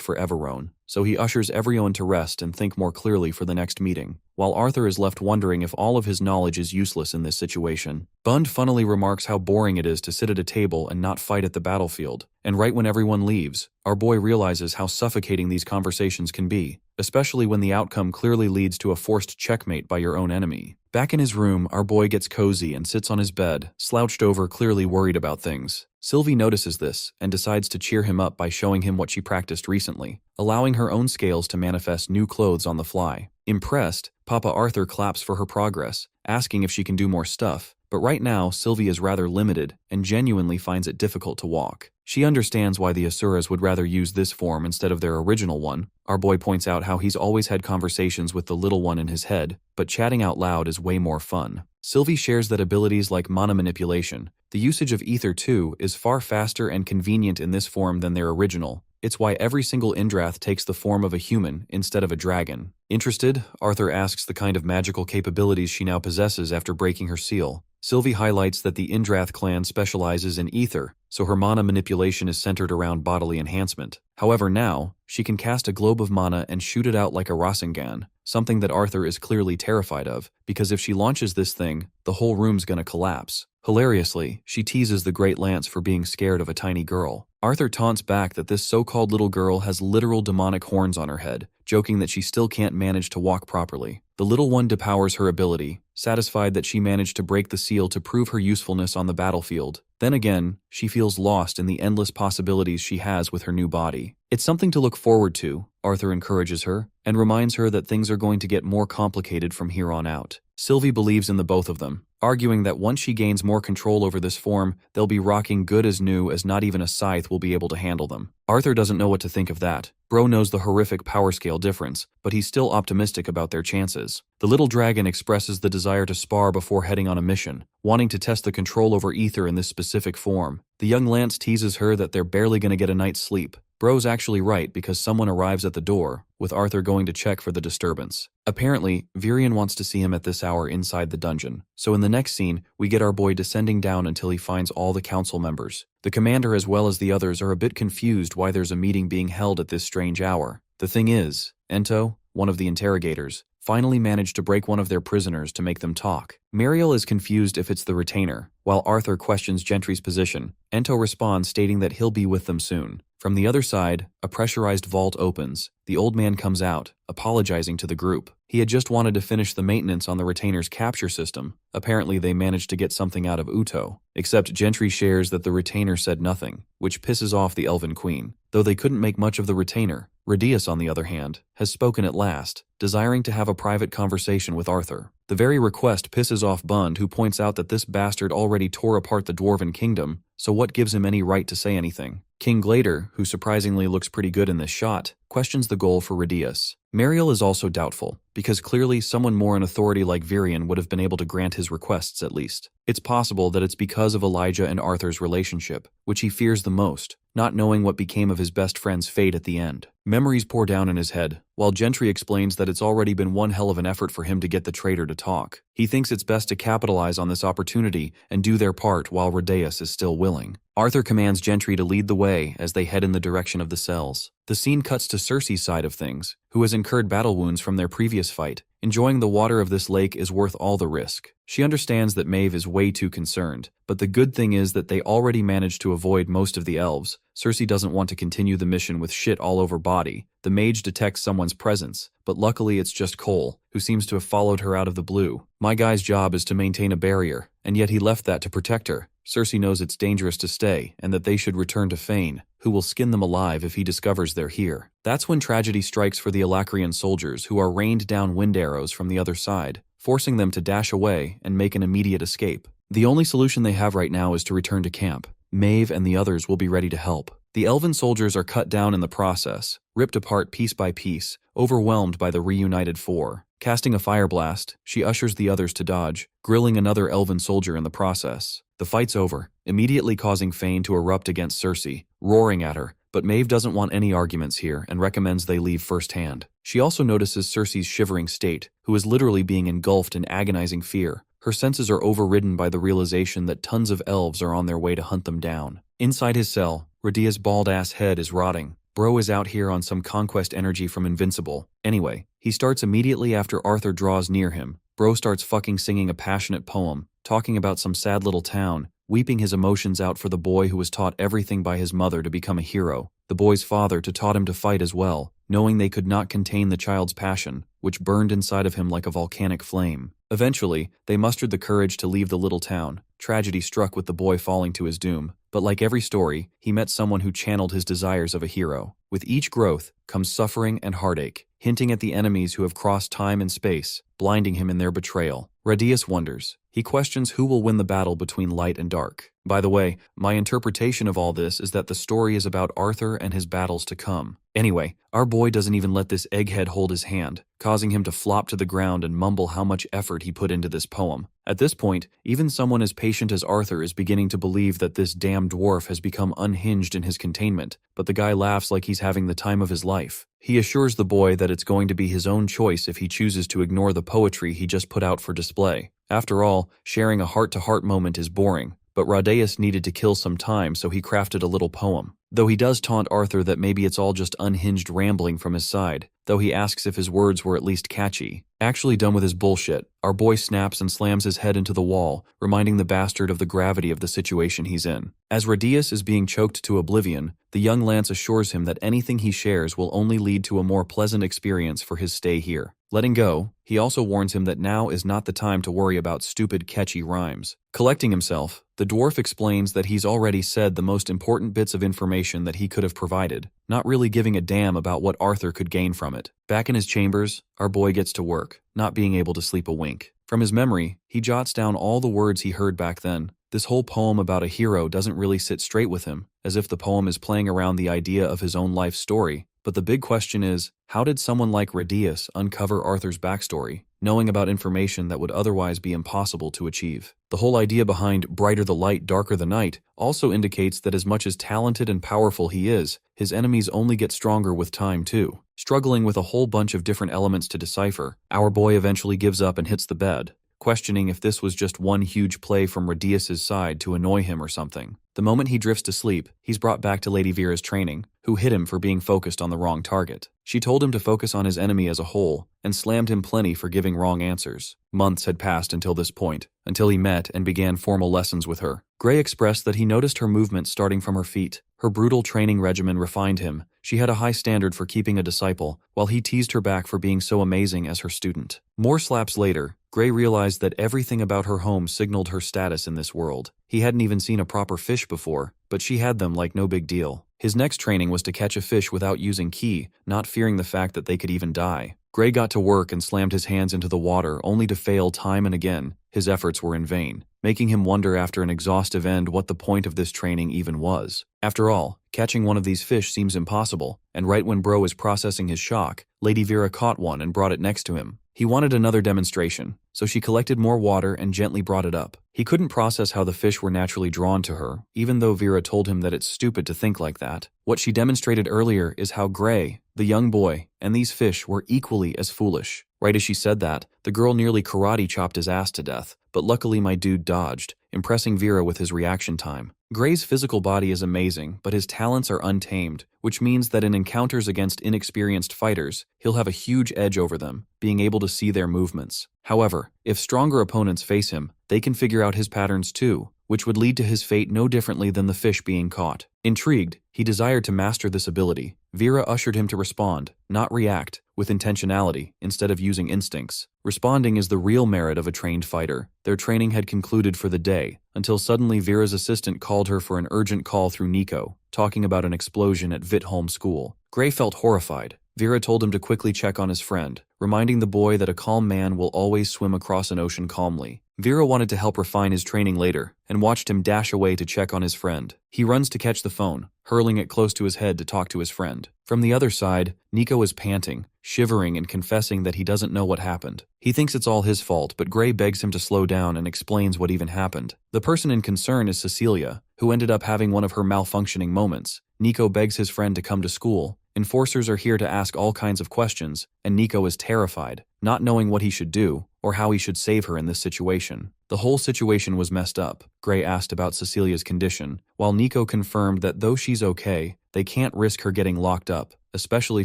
for Everone, so he ushers everyone to rest and think more clearly for the next meeting, while Arthur is left wondering if all of his knowledge is useless in this situation. Bund funnily remarks how boring it is to sit at a table and not fight at the battlefield, and right when everyone leaves, our boy realizes how suffocating these conversations can be, especially when the outcome clearly leads to a forced checkmate by your own enemy. Back in his room, our boy gets cozy and sits on his bed, slouched over, clearly worried about things. Sylvie notices this and decides to cheer him up by showing him what she practiced recently, allowing her own scales to manifest new clothes on the fly. Impressed, Papa Arthur claps for her progress, asking if she can do more stuff, but right now Sylvie is rather limited and genuinely finds it difficult to walk. She understands why the Asuras would rather use this form instead of their original one. Our boy points out how he's always had conversations with the little one in his head, but chatting out loud is way more fun. Sylvie shares that abilities like mana manipulation, the usage of ether too, is far faster and convenient in this form than their original. It's why every single Indrath takes the form of a human instead of a dragon. Interested, Arthur asks the kind of magical capabilities she now possesses after breaking her seal. Sylvie highlights that the Indrath clan specializes in ether, so her mana manipulation is centered around bodily enhancement. However now, she can cast a globe of mana and shoot it out like a Rasengan, something that Arthur is clearly terrified of, because if she launches this thing, the whole room's gonna collapse. Hilariously, she teases the Great Lance for being scared of a tiny girl. Arthur taunts back that this so-called little girl has literal demonic horns on her head, joking that she still can't manage to walk properly. The little one depowers her ability, satisfied that she managed to break the seal to prove her usefulness on the battlefield. Then again, she feels lost in the endless possibilities she has with her new body. It's something to look forward to, Arthur encourages her, and reminds her that things are going to get more complicated from here on out. Sylvie believes in the both of them, arguing that once she gains more control over this form, they'll be rocking good as new as not even a scythe will be able to handle them. Arthur doesn't know what to think of that. Bro knows the horrific power scale difference, but he's still optimistic about their chances. The little dragon expresses the desire to spar before heading on a mission, wanting to test the control over ether in this specific form. The young Lance teases her that they're barely gonna get a night's sleep. Bro's actually right because someone arrives at the door, with Arthur going to check for the disturbance. Apparently, Virion wants to see him at this hour inside the dungeon, so in the next scene, we get our boy descending down until he finds all the council members. The commander as well as the others are a bit confused why there's a meeting being held at this strange hour. The thing is, Ento, one of the interrogators, finally managed to break one of their prisoners to make them talk. Muriel is confused if it's the retainer, while Arthur questions Gentry's position. Ento responds stating that he'll be with them soon. From the other side, a pressurized vault opens. The old man comes out, apologizing to the group. He had just wanted to finish the maintenance on the retainer's capture system. Apparently they managed to get something out of Uto. Except Gentry shares that the retainer said nothing, which pisses off the Elven Queen. Though they couldn't make much of the retainer, Radius, on the other hand, has spoken at last, desiring to have a private conversation with Arthur. The very request pisses off Bund, who points out that this bastard already tore apart the Dwarven Kingdom, so what gives him any right to say anything? King Glader, who surprisingly looks pretty good in this shot, questions the goal for Radius. Muriel is also doubtful, because clearly someone more in authority like Virion would have been able to grant his requests at least. It's possible that it's because of Elijah and Arthur's relationship, which he fears the most, not knowing what became of his best friend's fate at the end. Memories pour down in his head, while Gentry explains that it's already been one hell of an effort for him to get the traitor to talk. He thinks it's best to capitalize on this opportunity and do their part while Radius is still willing. Arthur commands Gentry to lead the way as they head in the direction of the cells. The scene cuts to Cersei's side of things, who has incurred battle wounds from their previous fight. Enjoying the water of this lake is worth all the risk. She understands that Maeve is way too concerned, but the good thing is that they already managed to avoid most of the elves. Cersei doesn't want to continue the mission with shit all over body. The mage detects someone's presence, but luckily it's just Cole, who seems to have followed her out of the blue. My guy's job is to maintain a barrier, and yet he left that to protect her. Cersei knows it's dangerous to stay, and that they should return to Fane, who will skin them alive if he discovers they're here. That's when tragedy strikes for the Alacrian soldiers, who are rained down wind arrows from the other side, forcing them to dash away and make an immediate escape. The only solution they have right now is to return to camp. Maeve and the others will be ready to help. The elven soldiers are cut down in the process, ripped apart piece by piece, overwhelmed by the reunited four. Casting a fire blast, she ushers the others to dodge, grilling another elven soldier in the process. The fight's over, immediately causing Fane to erupt against Cersei, roaring at her, but Maeve doesn't want any arguments here and recommends they leave firsthand. She also notices Cersei's shivering state, who is literally being engulfed in agonizing fear. Her senses are overridden by the realization that tons of elves are on their way to hunt them down. Inside his cell, Radia's bald-ass head is rotting. Bro is out here on some conquest energy from Invincible. Anyway, he starts immediately after Arthur draws near him. Bro starts fucking singing a passionate poem, talking about some sad little town, weeping his emotions out for the boy who was taught everything by his mother to become a hero, the boy's father to taught him to fight as well, knowing they could not contain the child's passion, which burned inside of him like a volcanic flame. Eventually, they mustered the courage to leave the little town. Tragedy struck with the boy falling to his doom, but like every story, he met someone who channeled his desires of a hero. With each growth comes suffering and heartache, hinting at the enemies who have crossed time and space, blinding him in their betrayal. Radius wonders. He questions who will win the battle between light and dark. By the way, my interpretation of all this is that the story is about Arthur and his battles to come. Anyway, our boy doesn't even let this egghead hold his hand, causing him to flop to the ground and mumble how much effort he put into this poem. At this point, even someone as patient as Arthur is beginning to believe that this damn dwarf has become unhinged in his containment, but the guy laughs like he's having the time of his life. He assures the boy that it's going to be his own choice if he chooses to ignore the poetry he just put out for display. After all, sharing a heart-to-heart moment is boring, but Radius needed to kill some time, so he crafted a little poem. Though he does taunt Arthur that maybe it's all just unhinged rambling from his side, though he asks if his words were at least catchy. Actually done with his bullshit, our boy snaps and slams his head into the wall, reminding the bastard of the gravity of the situation he's in. As Radius is being choked to oblivion, the young Lance assures him that anything he shares will only lead to a more pleasant experience for his stay here. Letting go, he also warns him that now is not the time to worry about stupid catchy rhymes. Collecting himself, the dwarf explains that he's already said the most important bits of information that he could have provided, not really giving a damn about what Arthur could gain from it. Back in his chambers, our boy gets to work, not being able to sleep a wink. From his memory, he jots down all the words he heard back then. This whole poem about a hero doesn't really sit straight with him, as if the poem is playing around the idea of his own life story. But the big question is, how did someone like Radius uncover Arthur's backstory, knowing about information that would otherwise be impossible to achieve? The whole idea behind brighter the light, darker the night also indicates that as much as talented and powerful he is, his enemies only get stronger with time too. Struggling with a whole bunch of different elements to decipher, our boy eventually gives up and hits the bed, questioning if this was just one huge play from Radius's side to annoy him or something. The moment he drifts to sleep, he's brought back to Lady Vera's training, who hit him for being focused on the wrong target. She told him to focus on his enemy as a whole, and slammed him plenty for giving wrong answers. Months had passed until this point, until he met and began formal lessons with her. Gray expressed that he noticed her movements starting from her feet. Her brutal training regimen refined him. She had a high standard for keeping a disciple, while he teased her back for being so amazing as her student. More slaps later, Gray realized that everything about her home signaled her status in this world. He hadn't even seen a proper fish before, but she had them like no big deal. His next training was to catch a fish without using ki, not fearing the fact that they could even die. Gray got to work and slammed his hands into the water only to fail time and again. His efforts were in vain, making him wonder after an exhaustive end what the point of this training even was. After all, catching one of these fish seems impossible, and right when Bro is processing his shock, Lady Vera caught one and brought it next to him. He wanted another demonstration, so she collected more water and gently brought it up. He couldn't process how the fish were naturally drawn to her, even though Vera told him that it's stupid to think like that. What she demonstrated earlier is how Gray, the young boy, and these fish were equally as foolish. Right as she said that, the girl nearly karate chopped his ass to death, but luckily my dude dodged, impressing Vera with his reaction time. Gray's physical body is amazing, but his talents are untamed, which means that in encounters against inexperienced fighters, he'll have a huge edge over them, being able to see their movements. However, if stronger opponents face him, they can figure out his patterns too, which would lead to his fate no differently than the fish being caught. Intrigued, he desired to master this ability. Vera ushered him to respond, not react, with intentionality instead of using instincts. Responding is the real merit of a trained fighter. Their training had concluded for the day, until suddenly Vera's assistant called her for an urgent call through Nico, talking about an explosion at Vitholm School. Gray felt horrified. Vera told him to quickly check on his friend, reminding the boy that a calm man will always swim across an ocean calmly. Vera wanted to help refine his training later, and watched him dash away to check on his friend. He runs to catch the phone, hurling it close to his head to talk to his friend. From the other side, Nico is panting, shivering and confessing that he doesn't know what happened. He thinks it's all his fault, but Gray begs him to slow down and explains what even happened. The person in concern is Cecilia, who ended up having one of her malfunctioning moments. Nico begs his friend to come to school. Enforcers are here to ask all kinds of questions, and Nico is terrified, not knowing what he should do, or how he should save her in this situation. The whole situation was messed up. Gray asked about Cecilia's condition, while Nico confirmed that though she's okay, they can't risk her getting locked up, especially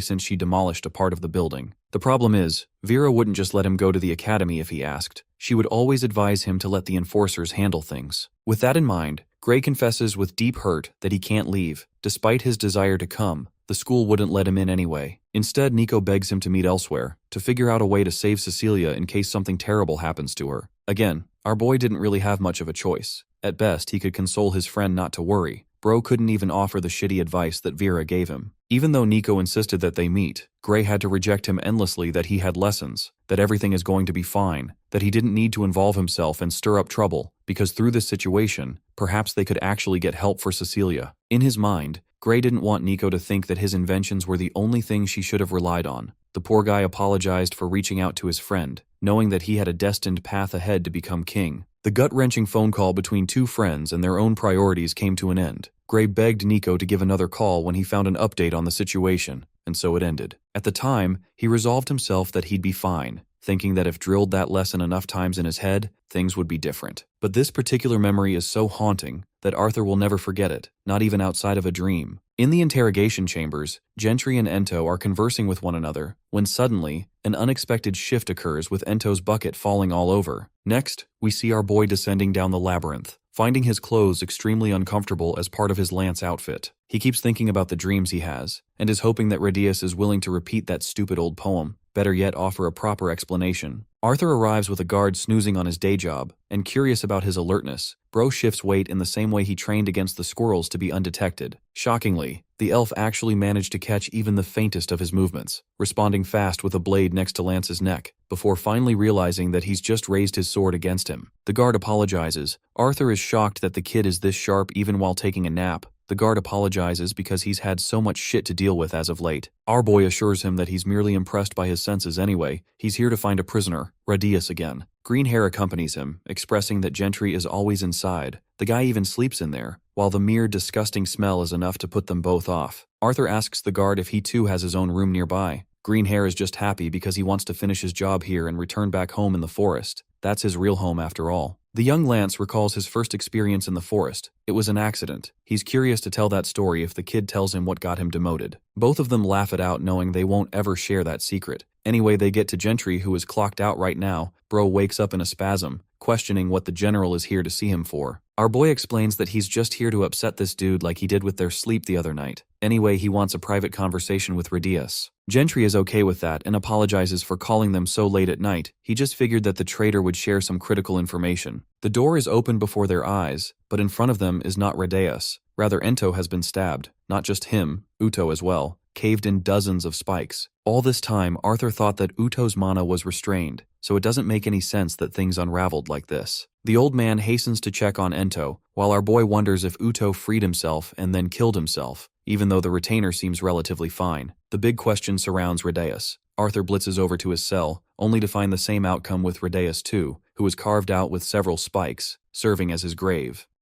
since she demolished a part of the building. The problem is, Vera wouldn't just let him go to the academy if he asked. She would always advise him to let the enforcers handle things. With that in mind, Gray confesses with deep hurt that he can't leave. Despite his desire to come, the school wouldn't let him in anyway. Instead, Nico begs him to meet elsewhere, to figure out a way to save Cecilia in case something terrible happens to her. Again, our boy didn't really have much of a choice. At best, he could console his friend not to worry. Bro couldn't even offer the shitty advice that Vera gave him. Even though Nico insisted that they meet, Gray had to reject him endlessly that he had lessons, that everything is going to be fine, that he didn't need to involve himself and stir up trouble, because through this situation, perhaps they could actually get help for Cecilia. In his mind, Gray didn't want Nico to think that his inventions were the only thing she should have relied on. The poor guy apologized for reaching out to his friend, knowing that he had a destined path ahead to become king. The gut-wrenching phone call between two friends and their own priorities came to an end. Gray begged Nico to give another call when he found an update on the situation, and so it ended. At the time, he resolved himself that he'd be fine, thinking that if drilled that lesson enough times in his head, things would be different. But this particular memory is so haunting that Arthur will never forget it, not even outside of a dream. In the interrogation chambers, Gentry and Ento are conversing with one another, when suddenly, an unexpected shift occurs with Ento's bucket falling all over. Next, we see our boy descending down the labyrinth, finding his clothes extremely uncomfortable as part of his lance outfit. He keeps thinking about the dreams he has, and is hoping that Radius is willing to repeat that stupid old poem, better yet offer a proper explanation. Arthur arrives with a guard snoozing on his day job, and curious about his alertness, Bro shifts weight in the same way he trained against the squirrels to be undetected. Shockingly, the elf actually managed to catch even the faintest of his movements, responding fast with a blade next to Lance's neck, before finally realizing that he's just raised his sword against him. The guard apologizes. Arthur is shocked that the kid is this sharp even while taking a nap. The guard apologizes because he's had so much shit to deal with as of late. Our boy assures him that he's merely impressed by his senses anyway. He's here to find a prisoner, Radius again. Green Hair accompanies him, expressing that Gentry is always inside. The guy even sleeps in there, while the mere disgusting smell is enough to put them both off. Arthur asks the guard if he too has his own room nearby. Green Hair is just happy because he wants to finish his job here and return back home in the forest. That's his real home after all. The young Lance recalls his first experience in the forest. It was an accident. He's curious to tell that story if the kid tells him what got him demoted. Both of them laugh it out knowing they won't ever share that secret. Anyway, they get to Gentry, who is clocked out right now. Bro wakes up in a spasm, questioning what the general is here to see him for. Our boy explains that he's just here to upset this dude like he did with their sleep the other night. Anyway, he wants a private conversation with Radius. Gentry is okay with that and apologizes for calling them so late at night. He just figured that the traitor would share some critical information. The door is open before their eyes, but in front of them is not Radius. Rather, Ento has been stabbed. Not just him, Uto as well, caved in dozens of spikes. All this time, Arthur thought that Uto's mana was restrained, so it doesn't make any sense that things unraveled like this. The old man hastens to check on Ento, while our boy wonders if Uto freed himself and then killed himself, even though the retainer seems relatively fine. The big question surrounds Radius. Arthur blitzes over to his cell, only to find the same outcome with Radius too, who was carved out with several spikes, serving as his grave.